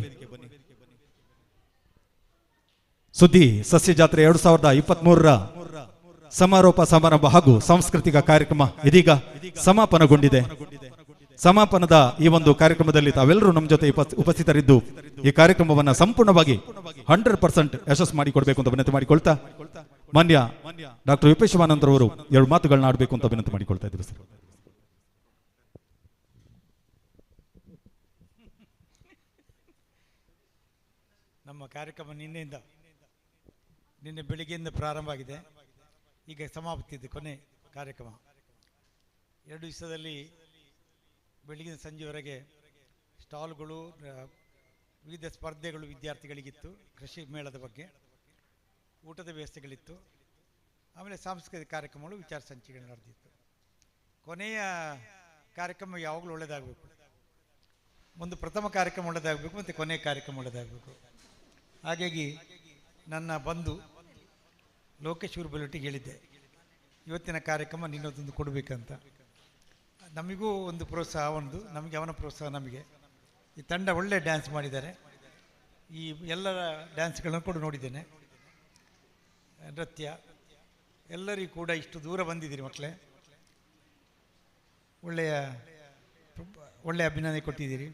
ಸುದ್ದಿ ಸಸ್ಯ ಜಾತ್ರೆ 2023ರ ಸಮಾರೋಪ ಸಮಾರಂಭ ಹಾಗೂ ಸಾಂಸ್ಕೃತಿಕ ಕಾರ್ಯಕ್ರಮ ಇದೀಗ ಸಮಾಪನಗೊಂಡಿದೆ. ಸಮಾಪನದ ಈ ಒಂದು ಕಾರ್ಯಕ್ರಮದಲ್ಲಿ ತಾವೆಲ್ಲರೂ ನಮ್ಮ ಜೊತೆ ಉಪಸ್ಥಿತರಿದ್ದು ಈ ಕಾರ್ಯಕ್ರಮವನ್ನು ಸಂಪೂರ್ಣವಾಗಿ 100% ಯಶಸ್ಸು ಮಾಡಿಕೊಡ್ಬೇಕು ಅಂತ ವಿನಂತಿ ಮಾಡಿಕೊಳ್ತಾ, ಮಾನ್ಯ ಡಾಕ್ಟರ್ ವಿ ಪಿ ಶಿವಾನಂದರವರು 2 ಮಾತುಗಳನ್ನ ಆಡಬೇಕು ಅಂತ ವಿನಂತಿ ಮಾಡಿಕೊಳ್ತಾ ಇದ್ದೀವಿ ಸರ್. ನಮ್ಮ ಕಾರ್ಯಕ್ರಮ ನಿನ್ನೆಯಿಂದ ನಿನ್ನೆ ಬೆಳಿಗ್ಗೆಯಿಂದ ಪ್ರಾರಂಭ ಆಗಿದೆ, ಈಗ ಸಮಾಪ್ತಿದ್ದು ಕೊನೆ ಕಾರ್ಯಕ್ರಮ. 2 ದಿವಸದಲ್ಲಿ ಬೆಳಗಿನ ಸಂಜೆವರೆಗೆ ಸ್ಟಾಲ್ಗಳು, ವಿವಿಧ ಸ್ಪರ್ಧೆಗಳು ವಿದ್ಯಾರ್ಥಿಗಳಿಗಿತ್ತು, ಕೃಷಿ ಮೇಳದ ಬಗ್ಗೆ, ಊಟದ ವ್ಯವಸ್ಥೆಗಳಿತ್ತು, ಆಮೇಲೆ ಸಾಂಸ್ಕೃತಿಕ ಕಾರ್ಯಕ್ರಮಗಳು, ವಿಚಾರ ಸಂಚಿಕೆಗಳು ನಡೆದಿತ್ತು. ಕೊನೆಯ ಕಾರ್ಯಕ್ರಮ ಯಾವಾಗಲೂ ಒಳ್ಳೆಯದಾಗಬೇಕು. ಒಂದು ಪ್ರಥಮ ಕಾರ್ಯಕ್ರಮ ಒಳ್ಳೆಯದಾಗಬೇಕು ಮತ್ತು ಕೊನೆಯ ಕಾರ್ಯಕ್ರಮ ಒಳ್ಳೆಯದಾಗಬೇಕು. ಹಾಗಾಗಿ ನನ್ನ ಬಂಧು ಲೋಕೇಶ್ ಉರ್ಬಲೊಟ್ಟಿಗೆ ಹೇಳಿದ್ದೆ, ಇವತ್ತಿನ ಕಾರ್ಯಕ್ರಮ ನಿನ್ನದೊಂದು ಕೊಡಬೇಕಂತ. ನಮಗೂ ಒಂದು ಪ್ರೋತ್ಸಾಹ ಅವನದು, ನಮಗೆ ಅವನ ಪ್ರೋತ್ಸಾಹ ನಮಗೆ. ಈ ತಂಡ ಒಳ್ಳೆ ಡ್ಯಾನ್ಸ್ ಮಾಡಿದ್ದಾರೆ. ಈ ಎಲ್ಲರ ಡ್ಯಾನ್ಸ್ಗಳನ್ನು ಕೂಡ ನೋಡಿದ್ದೇನೆ, ನೃತ್ಯ. ಎಲ್ಲರಿಗೂ ಕೂಡ ಇಷ್ಟು ದೂರ ಬಂದಿದ್ದೀರಿ ಮಕ್ಕಳೇ, ಒಳ್ಳೆಯ ಅಭಿನಂದನೆ ಕೊಟ್ಟಿದ್ದೀರಿ.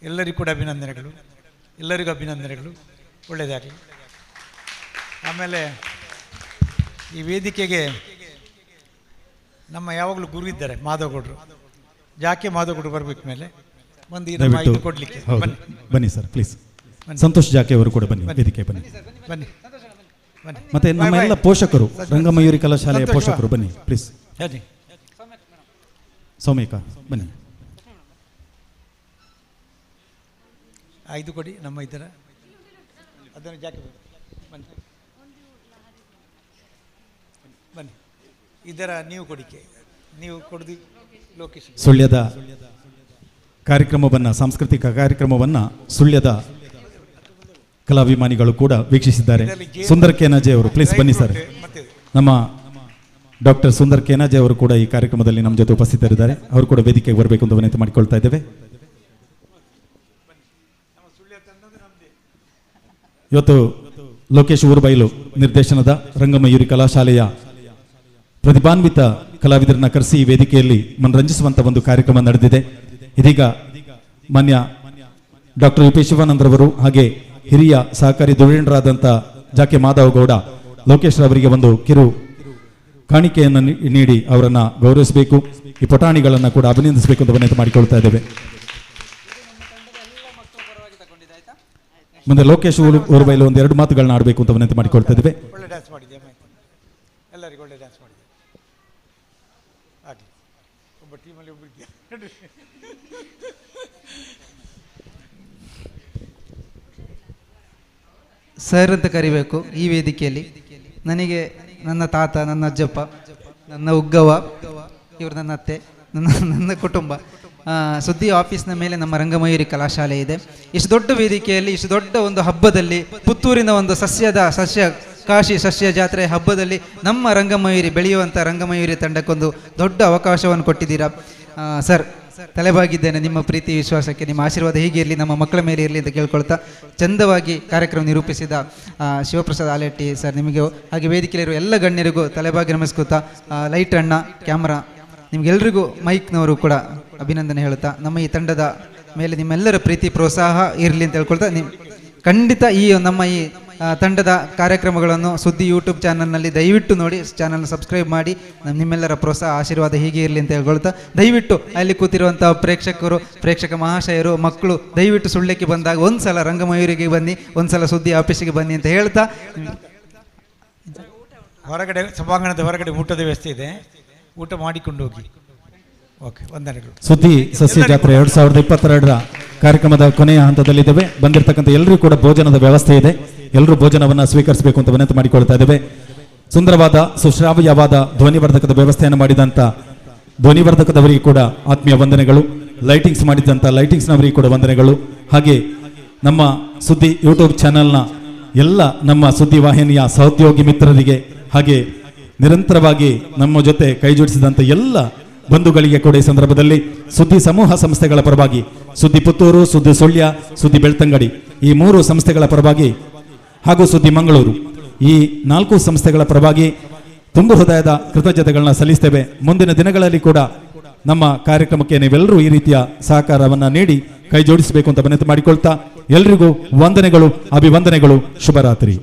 ಎಲ್ಲರಿಗೂ ಕೂಡ ಅಭಿನಂದನೆಗಳು, ಎಲ್ಲರಿಗೂ ಅಭಿನಂದನೆಗಳು, ಒಳ್ಳೆಯದಾಗಲಿ. ಆಮೇಲೆ ಈ ವೇದಿಕೆಗೆ ನಮ್ಮ ಯಾವಾಗಲೂ ಗುರು ಇದ್ದಾರೆ, ಮಾಧವಗೌಡರು. ಜಾಕೆ ಮಾಧವಗೌಡರು ಬರಬೇಕು ಮೇಲೆ ಒಂದು ಮಾಹಿತಿ ಕೊಡಲಿಕ್ಕೆ. ಬನ್ನಿ ಸರ್ ಪ್ಲೀಸ್. ಸಂತೋಷ್ ಜಾಕೆ ಅವರು ಕೂಡ ಬನ್ನಿ, ವೇದಿಕೆ ಬನ್ನಿ. ಬನ್ನಿ. ಮತ್ತೆ ನಮ್ಮ ಎಲ್ಲ ಪೋಷಕರು, ರಂಗಮಯೂರಿ ಕಲಾಶಾಲೆಯ ಪೋಷಕರು ಬನ್ನಿ ಪ್ಲೀಸ್. ಸೌಮ್ಯಕ ಬನ್ನಿ. 5 ಕೊಡಿ ನಮ್ಮ ಇದರ, ಅದನ್ನು ಜಾಕೆ ಬನ್ನಿ ಬನ್ನಿ. ಇದರ ನೀವು ಕೊಡಿಕೆ, ನೀವು ಕೊಡದು ಲೋಕೇಶ್. ಸುಳ್ಯದ ಕಾರ್ಯಕ್ರಮವನ್ನು, ಸಾಂಸ್ಕೃತಿಕ ಕಾರ್ಯಕ್ರಮವನ್ನು ಸುಳ್ಯದ ಕಲಾಭಿಮಾನಿಗಳು ಕೂಡ ವೀಕ್ಷಿಸಿದ್ದಾರೆ. ಸುಂದರ್ ಕೇನಾಜೆ ಅವರು ಪ್ಲೀಸ್ ಬನ್ನಿ ಸರ್. ನಮ್ಮ ಡಾಕ್ಟರ್ ಸುಂದರ್ ಕೇನಾಜೆ ಅವರು ಕೂಡ ಈ ಕಾರ್ಯಕ್ರಮದಲ್ಲಿ ನಮ್ಮ ಜೊತೆ ಉಪಸ್ಥಿತರಿದ್ದಾರೆ. ಅವರು ಕೂಡ ವೇದಿಕೆಗೆ ಬರಬೇಕು ಅಂತ ವಿನಂತಿ ಮಾಡಿಕೊಳ್ತಾ ಇದ್ದೇವೆ. ಇವತ್ತು ಲೋಕೇಶ್ ಊರ್ಬೈಲು ನಿರ್ದೇಶನದ ರಂಗಮಯೂರಿ ಕಲಾಶಾಲೆಯ ಪ್ರತಿಭಾನ್ವಿತ ಕಲಾವಿದರನ್ನ ಕರೆಸಿ ಈ ವೇದಿಕೆಯಲ್ಲಿ ಮನರಂಜಿಸುವಂತ ಒಂದು ಕಾರ್ಯಕ್ರಮ ನಡೆದಿದೆ. ಇದೀಗ ಮಾನ್ಯ ಡಾಕ್ಟರ್ ಯುಪಿ ಶಿವಾನಂದರವರು ಹಾಗೆ ಹಿರಿಯ ಸಹಕಾರಿ ಧುರೀಣರಾದಂಥ ಜಾಕೆ ಮಾಧವಗೌಡ ಲೋಕೇಶ್ ಅವರಿಗೆ ಒಂದು ಕಿರು ಕಾಣಿಕೆಯನ್ನು ನೀಡಿ ಅವರನ್ನ ಗೌರವಿಸಬೇಕು. ಈ ಪುಟಾಣಿಗಳನ್ನು ಕೂಡ ಅಭಿನಂದಿಸಬೇಕು ಅಂತ ವಿನಂತಿ ಮಾಡಿಕೊಳ್ತಾ ಇದ್ದೇವೆ. ಮುಂದೆ ಲೋಕೇಶ್ ಊರುಬೈಲು ಒಂದು 2 ಮಾತುಗಳನ್ನ ಆಡಬೇಕು ಅಂತ ವಿನಂತಿ ಮಾಡಿಕೊಳ್ತಾ ಇದ್ದೇವೆ. ಒಳ್ಳೆ ಡ್ಯಾನ್ಸ್ ಮಾಡಿದ್ದೆ, ಎಲ್ಲರಿಗೂ ಒಳ್ಳೆ ಡ್ಯಾನ್ಸ್ ಮಾಡಿದ್ದೆ. ಆಗಲಿ, ಒಬ್ಬ ಟೀಮಲ್ಲಿ ಒಬ್ಬರಿಗೆ ಸರ್ ಅಂತ ಕರಿಬೇಕು ಈ ವೇದಿಕೆಯಲ್ಲಿ. ನನಗೆ ನನ್ನ ತಾತ, ನನ್ನ ಅಜ್ಜಪ್ಪ, ನನ್ನ ಉಗ್ಗವ, ಇವರು ನನ್ನ ಅತ್ತೆ, ನನ್ನ ಕುಟುಂಬ. ಸುದ್ದಿ ಆಫೀಸ್ನ ಮೇಲೆ ನಮ್ಮ ರಂಗಮಯೂರಿ ಕಲಾಶಾಲೆ ಇದೆ. ಇಷ್ಟು ದೊಡ್ಡ ವೇದಿಕೆಯಲ್ಲಿ, ಇಷ್ಟು ದೊಡ್ಡ ಒಂದು ಹಬ್ಬದಲ್ಲಿ, ಪುತ್ತೂರಿನ ಒಂದು ಕಾಶಿ ಸಸ್ಯ ಜಾತ್ರೆ ಹಬ್ಬದಲ್ಲಿ ನಮ್ಮ ರಂಗಮಯೂರಿ ಬೆಳೆಯುವಂಥ ರಂಗಮಯೂರಿ ತಂಡಕ್ಕೊಂದು ದೊಡ್ಡ ಅವಕಾಶವನ್ನು ಕೊಟ್ಟಿದ್ದೀರಾ ಸರ್. ತಲೆಬಾಗಿದ್ದೇನೆ ನಿಮ್ಮ ಪ್ರೀತಿ ವಿಶ್ವಾಸಕ್ಕೆ. ನಿಮ್ಮ ಆಶೀರ್ವಾದ ಹೀಗೆ ಇರಲಿ, ನಮ್ಮ ಮಕ್ಕಳ ಮೇಲೆ ಇರಲಿ ಅಂತ ಕೇಳ್ಕೊಳ್ತಾ, ಚಂದವಾಗಿ ಕಾರ್ಯಕ್ರಮ ನಿರೂಪಿಸಿದ ಶಿವಪ್ರಸಾದ್ ಆಲೆಟ್ಟಿ ಸರ್ ನಿಮಗೆ, ಹಾಗೆ ವೇದಿಕೆಯಲ್ಲಿರುವ ಎಲ್ಲ ಗಣ್ಯರಿಗೂ ತಲೆಬಾಗಿ ನಮಸ್ಕೃತ. ಲೈಟ್ ಅಣ್ಣ, ಕ್ಯಾಮ್ರಾ, ನಿಮ್ಗೆಲ್ರಿಗೂ ಮೈಕ್ನವರು ಕೂಡ ಅಭಿನಂದನೆ ಹೇಳುತ್ತಾ, ನಮ್ಮ ಈ ತಂಡದ ಮೇಲೆ ನಿಮ್ಮೆಲ್ಲರ ಪ್ರೀತಿ ಪ್ರೋತ್ಸಾಹ ಇರಲಿ ಅಂತ ಹೇಳ್ಕೊಳ್ತಾ, ಖಂಡಿತ ಈ ನಮ್ಮ ಈ ತಂಡದ ಕಾರ್ಯಕ್ರಮಗಳನ್ನು ಸುದ್ದಿ ಯೂಟ್ಯೂಬ್ ಚಾನಲ್ನಲ್ಲಿ ದಯವಿಟ್ಟು ನೋಡಿ, ಚಾನಲ್ನ ಸಬ್ಸ್ಕ್ರೈಬ್ ಮಾಡಿ. ನಿಮ್ಮೆಲ್ಲರ ಪ್ರೋತ್ಸಾಹ ಆಶೀರ್ವಾದ ಹೀಗೆ ಇರಲಿ ಅಂತ ಹೇಳ್ಕೊಳ್ತಾ, ದಯವಿಟ್ಟು ಅಲ್ಲಿ ಕೂತಿರುವಂಥ ಪ್ರೇಕ್ಷಕರು, ಪ್ರೇಕ್ಷಕ ಮಹಾಶಯರು, ಮಕ್ಕಳು ದಯವಿಟ್ಟು ಸುಳ್ಯಕ್ಕೆ ಬಂದಾಗ ಒಂದ್ಸಲ ರಂಗಮಯೂರಿಗೆ ಬನ್ನಿ, ಒಂದ್ಸಲ ಸುದ್ದಿ ಆಫೀಸಿಗೆ ಬನ್ನಿ ಅಂತ ಹೇಳ್ತಾ, ಹೊರಗಡೆ ಸಭಾಂಗಣದ ಹೊರಗಡೆ ಊಟದ ವ್ಯವಸ್ಥೆ ಇದೆ, ಊಟ ಮಾಡಿಕೊಂಡು ಹೋಗಿ. ಓಕೆ, ವಂದನೆಗಳು. ಸುದ್ದಿ ಸಸ್ಯ ಜಾತ್ರೆ 2022ರ ಕಾರ್ಯಕ್ರಮದ ಕೊನೆಯ ಹಂತದಲ್ಲಿದ್ದೇವೆ. ಬಂದಿರತಕ್ಕಂಥ ಎಲ್ಲರಿಗೂ ಕೂಡ ಭೋಜನದ ವ್ಯವಸ್ಥೆ ಇದೆ, ಎಲ್ಲರೂ ಭೋಜನವನ್ನು ಸ್ವೀಕರಿಸಬೇಕು ಅಂತ ವಿನಂತಿ ಮಾಡಿಕೊಳ್ತಾ ಇದ್ದೇವೆ. ಸುಂದರವಾದ ಸುಶ್ರಾವ್ಯವಾದ ಧ್ವನಿವರ್ಧಕದ ವ್ಯವಸ್ಥೆಯನ್ನು ಮಾಡಿದಂಥ ಧ್ವನಿವರ್ಧಕದವರಿಗೆ ಕೂಡ ಆತ್ಮೀಯ ವಂದನೆಗಳು. ಲೈಟಿಂಗ್ಸ್ ಮಾಡಿದಂಥ ಲೈಟಿಂಗ್ಸ್ನವರಿಗೆ ಕೂಡ ವಂದನೆಗಳು. ಹಾಗೆ ನಮ್ಮ ಸುದ್ದಿ ಯೂಟ್ಯೂಬ್ ಚಾನೆಲ್ನ ಎಲ್ಲ ನಮ್ಮ ಸುದ್ದಿ ವಾಹಿನಿಯ ಸಹೋದ್ಯೋಗಿ ಮಿತ್ರರಿಗೆ, ಹಾಗೆ ನಿರಂತರವಾಗಿ ನಮ್ಮ ಜೊತೆ ಕೈ ಜೋಡಿಸಿದಂಥ ಎಲ್ಲ ಬಂಧುಗಳಿಗೆ ಕೂಡ ಈ ಸಂದರ್ಭದಲ್ಲಿ ಸುದ್ದಿ ಸಮೂಹ ಸಂಸ್ಥೆಗಳ ಪರವಾಗಿ, ಸುದ್ದಿ ಪುತ್ತೂರು, ಸುದ್ದಿ ಸುಳ್ಯ, ಸುದ್ದಿ ಬೆಳ್ತಂಗಡಿ, ಈ 3 ಸಂಸ್ಥೆಗಳ ಪರವಾಗಿ ಹಾಗೂ ಸುದ್ದಿ ಮಂಗಳೂರು, ಈ 4 ಸಂಸ್ಥೆಗಳ ಪರವಾಗಿ ತುಂಬು ಹೃದಯದ ಕೃತಜ್ಞತೆಗಳನ್ನ ಸಲ್ಲಿಸ್ತೇವೆ. ಮುಂದಿನ ದಿನಗಳಲ್ಲಿ ಕೂಡ ನಮ್ಮ ಕಾರ್ಯಕ್ರಮಕ್ಕೆ ನೀವೆಲ್ಲರೂ ಈ ರೀತಿಯ ಸಹಕಾರವನ್ನು ನೀಡಿ ಕೈ ಜೋಡಿಸಬೇಕು ಅಂತ ವಿನಂತಿ ಮಾಡಿಕೊಳ್ತಾ, ಎಲ್ರಿಗೂ ವಂದನೆಗಳು, ಅಭಿವಂದನೆಗಳು, ಶುಭರಾತ್ರಿ.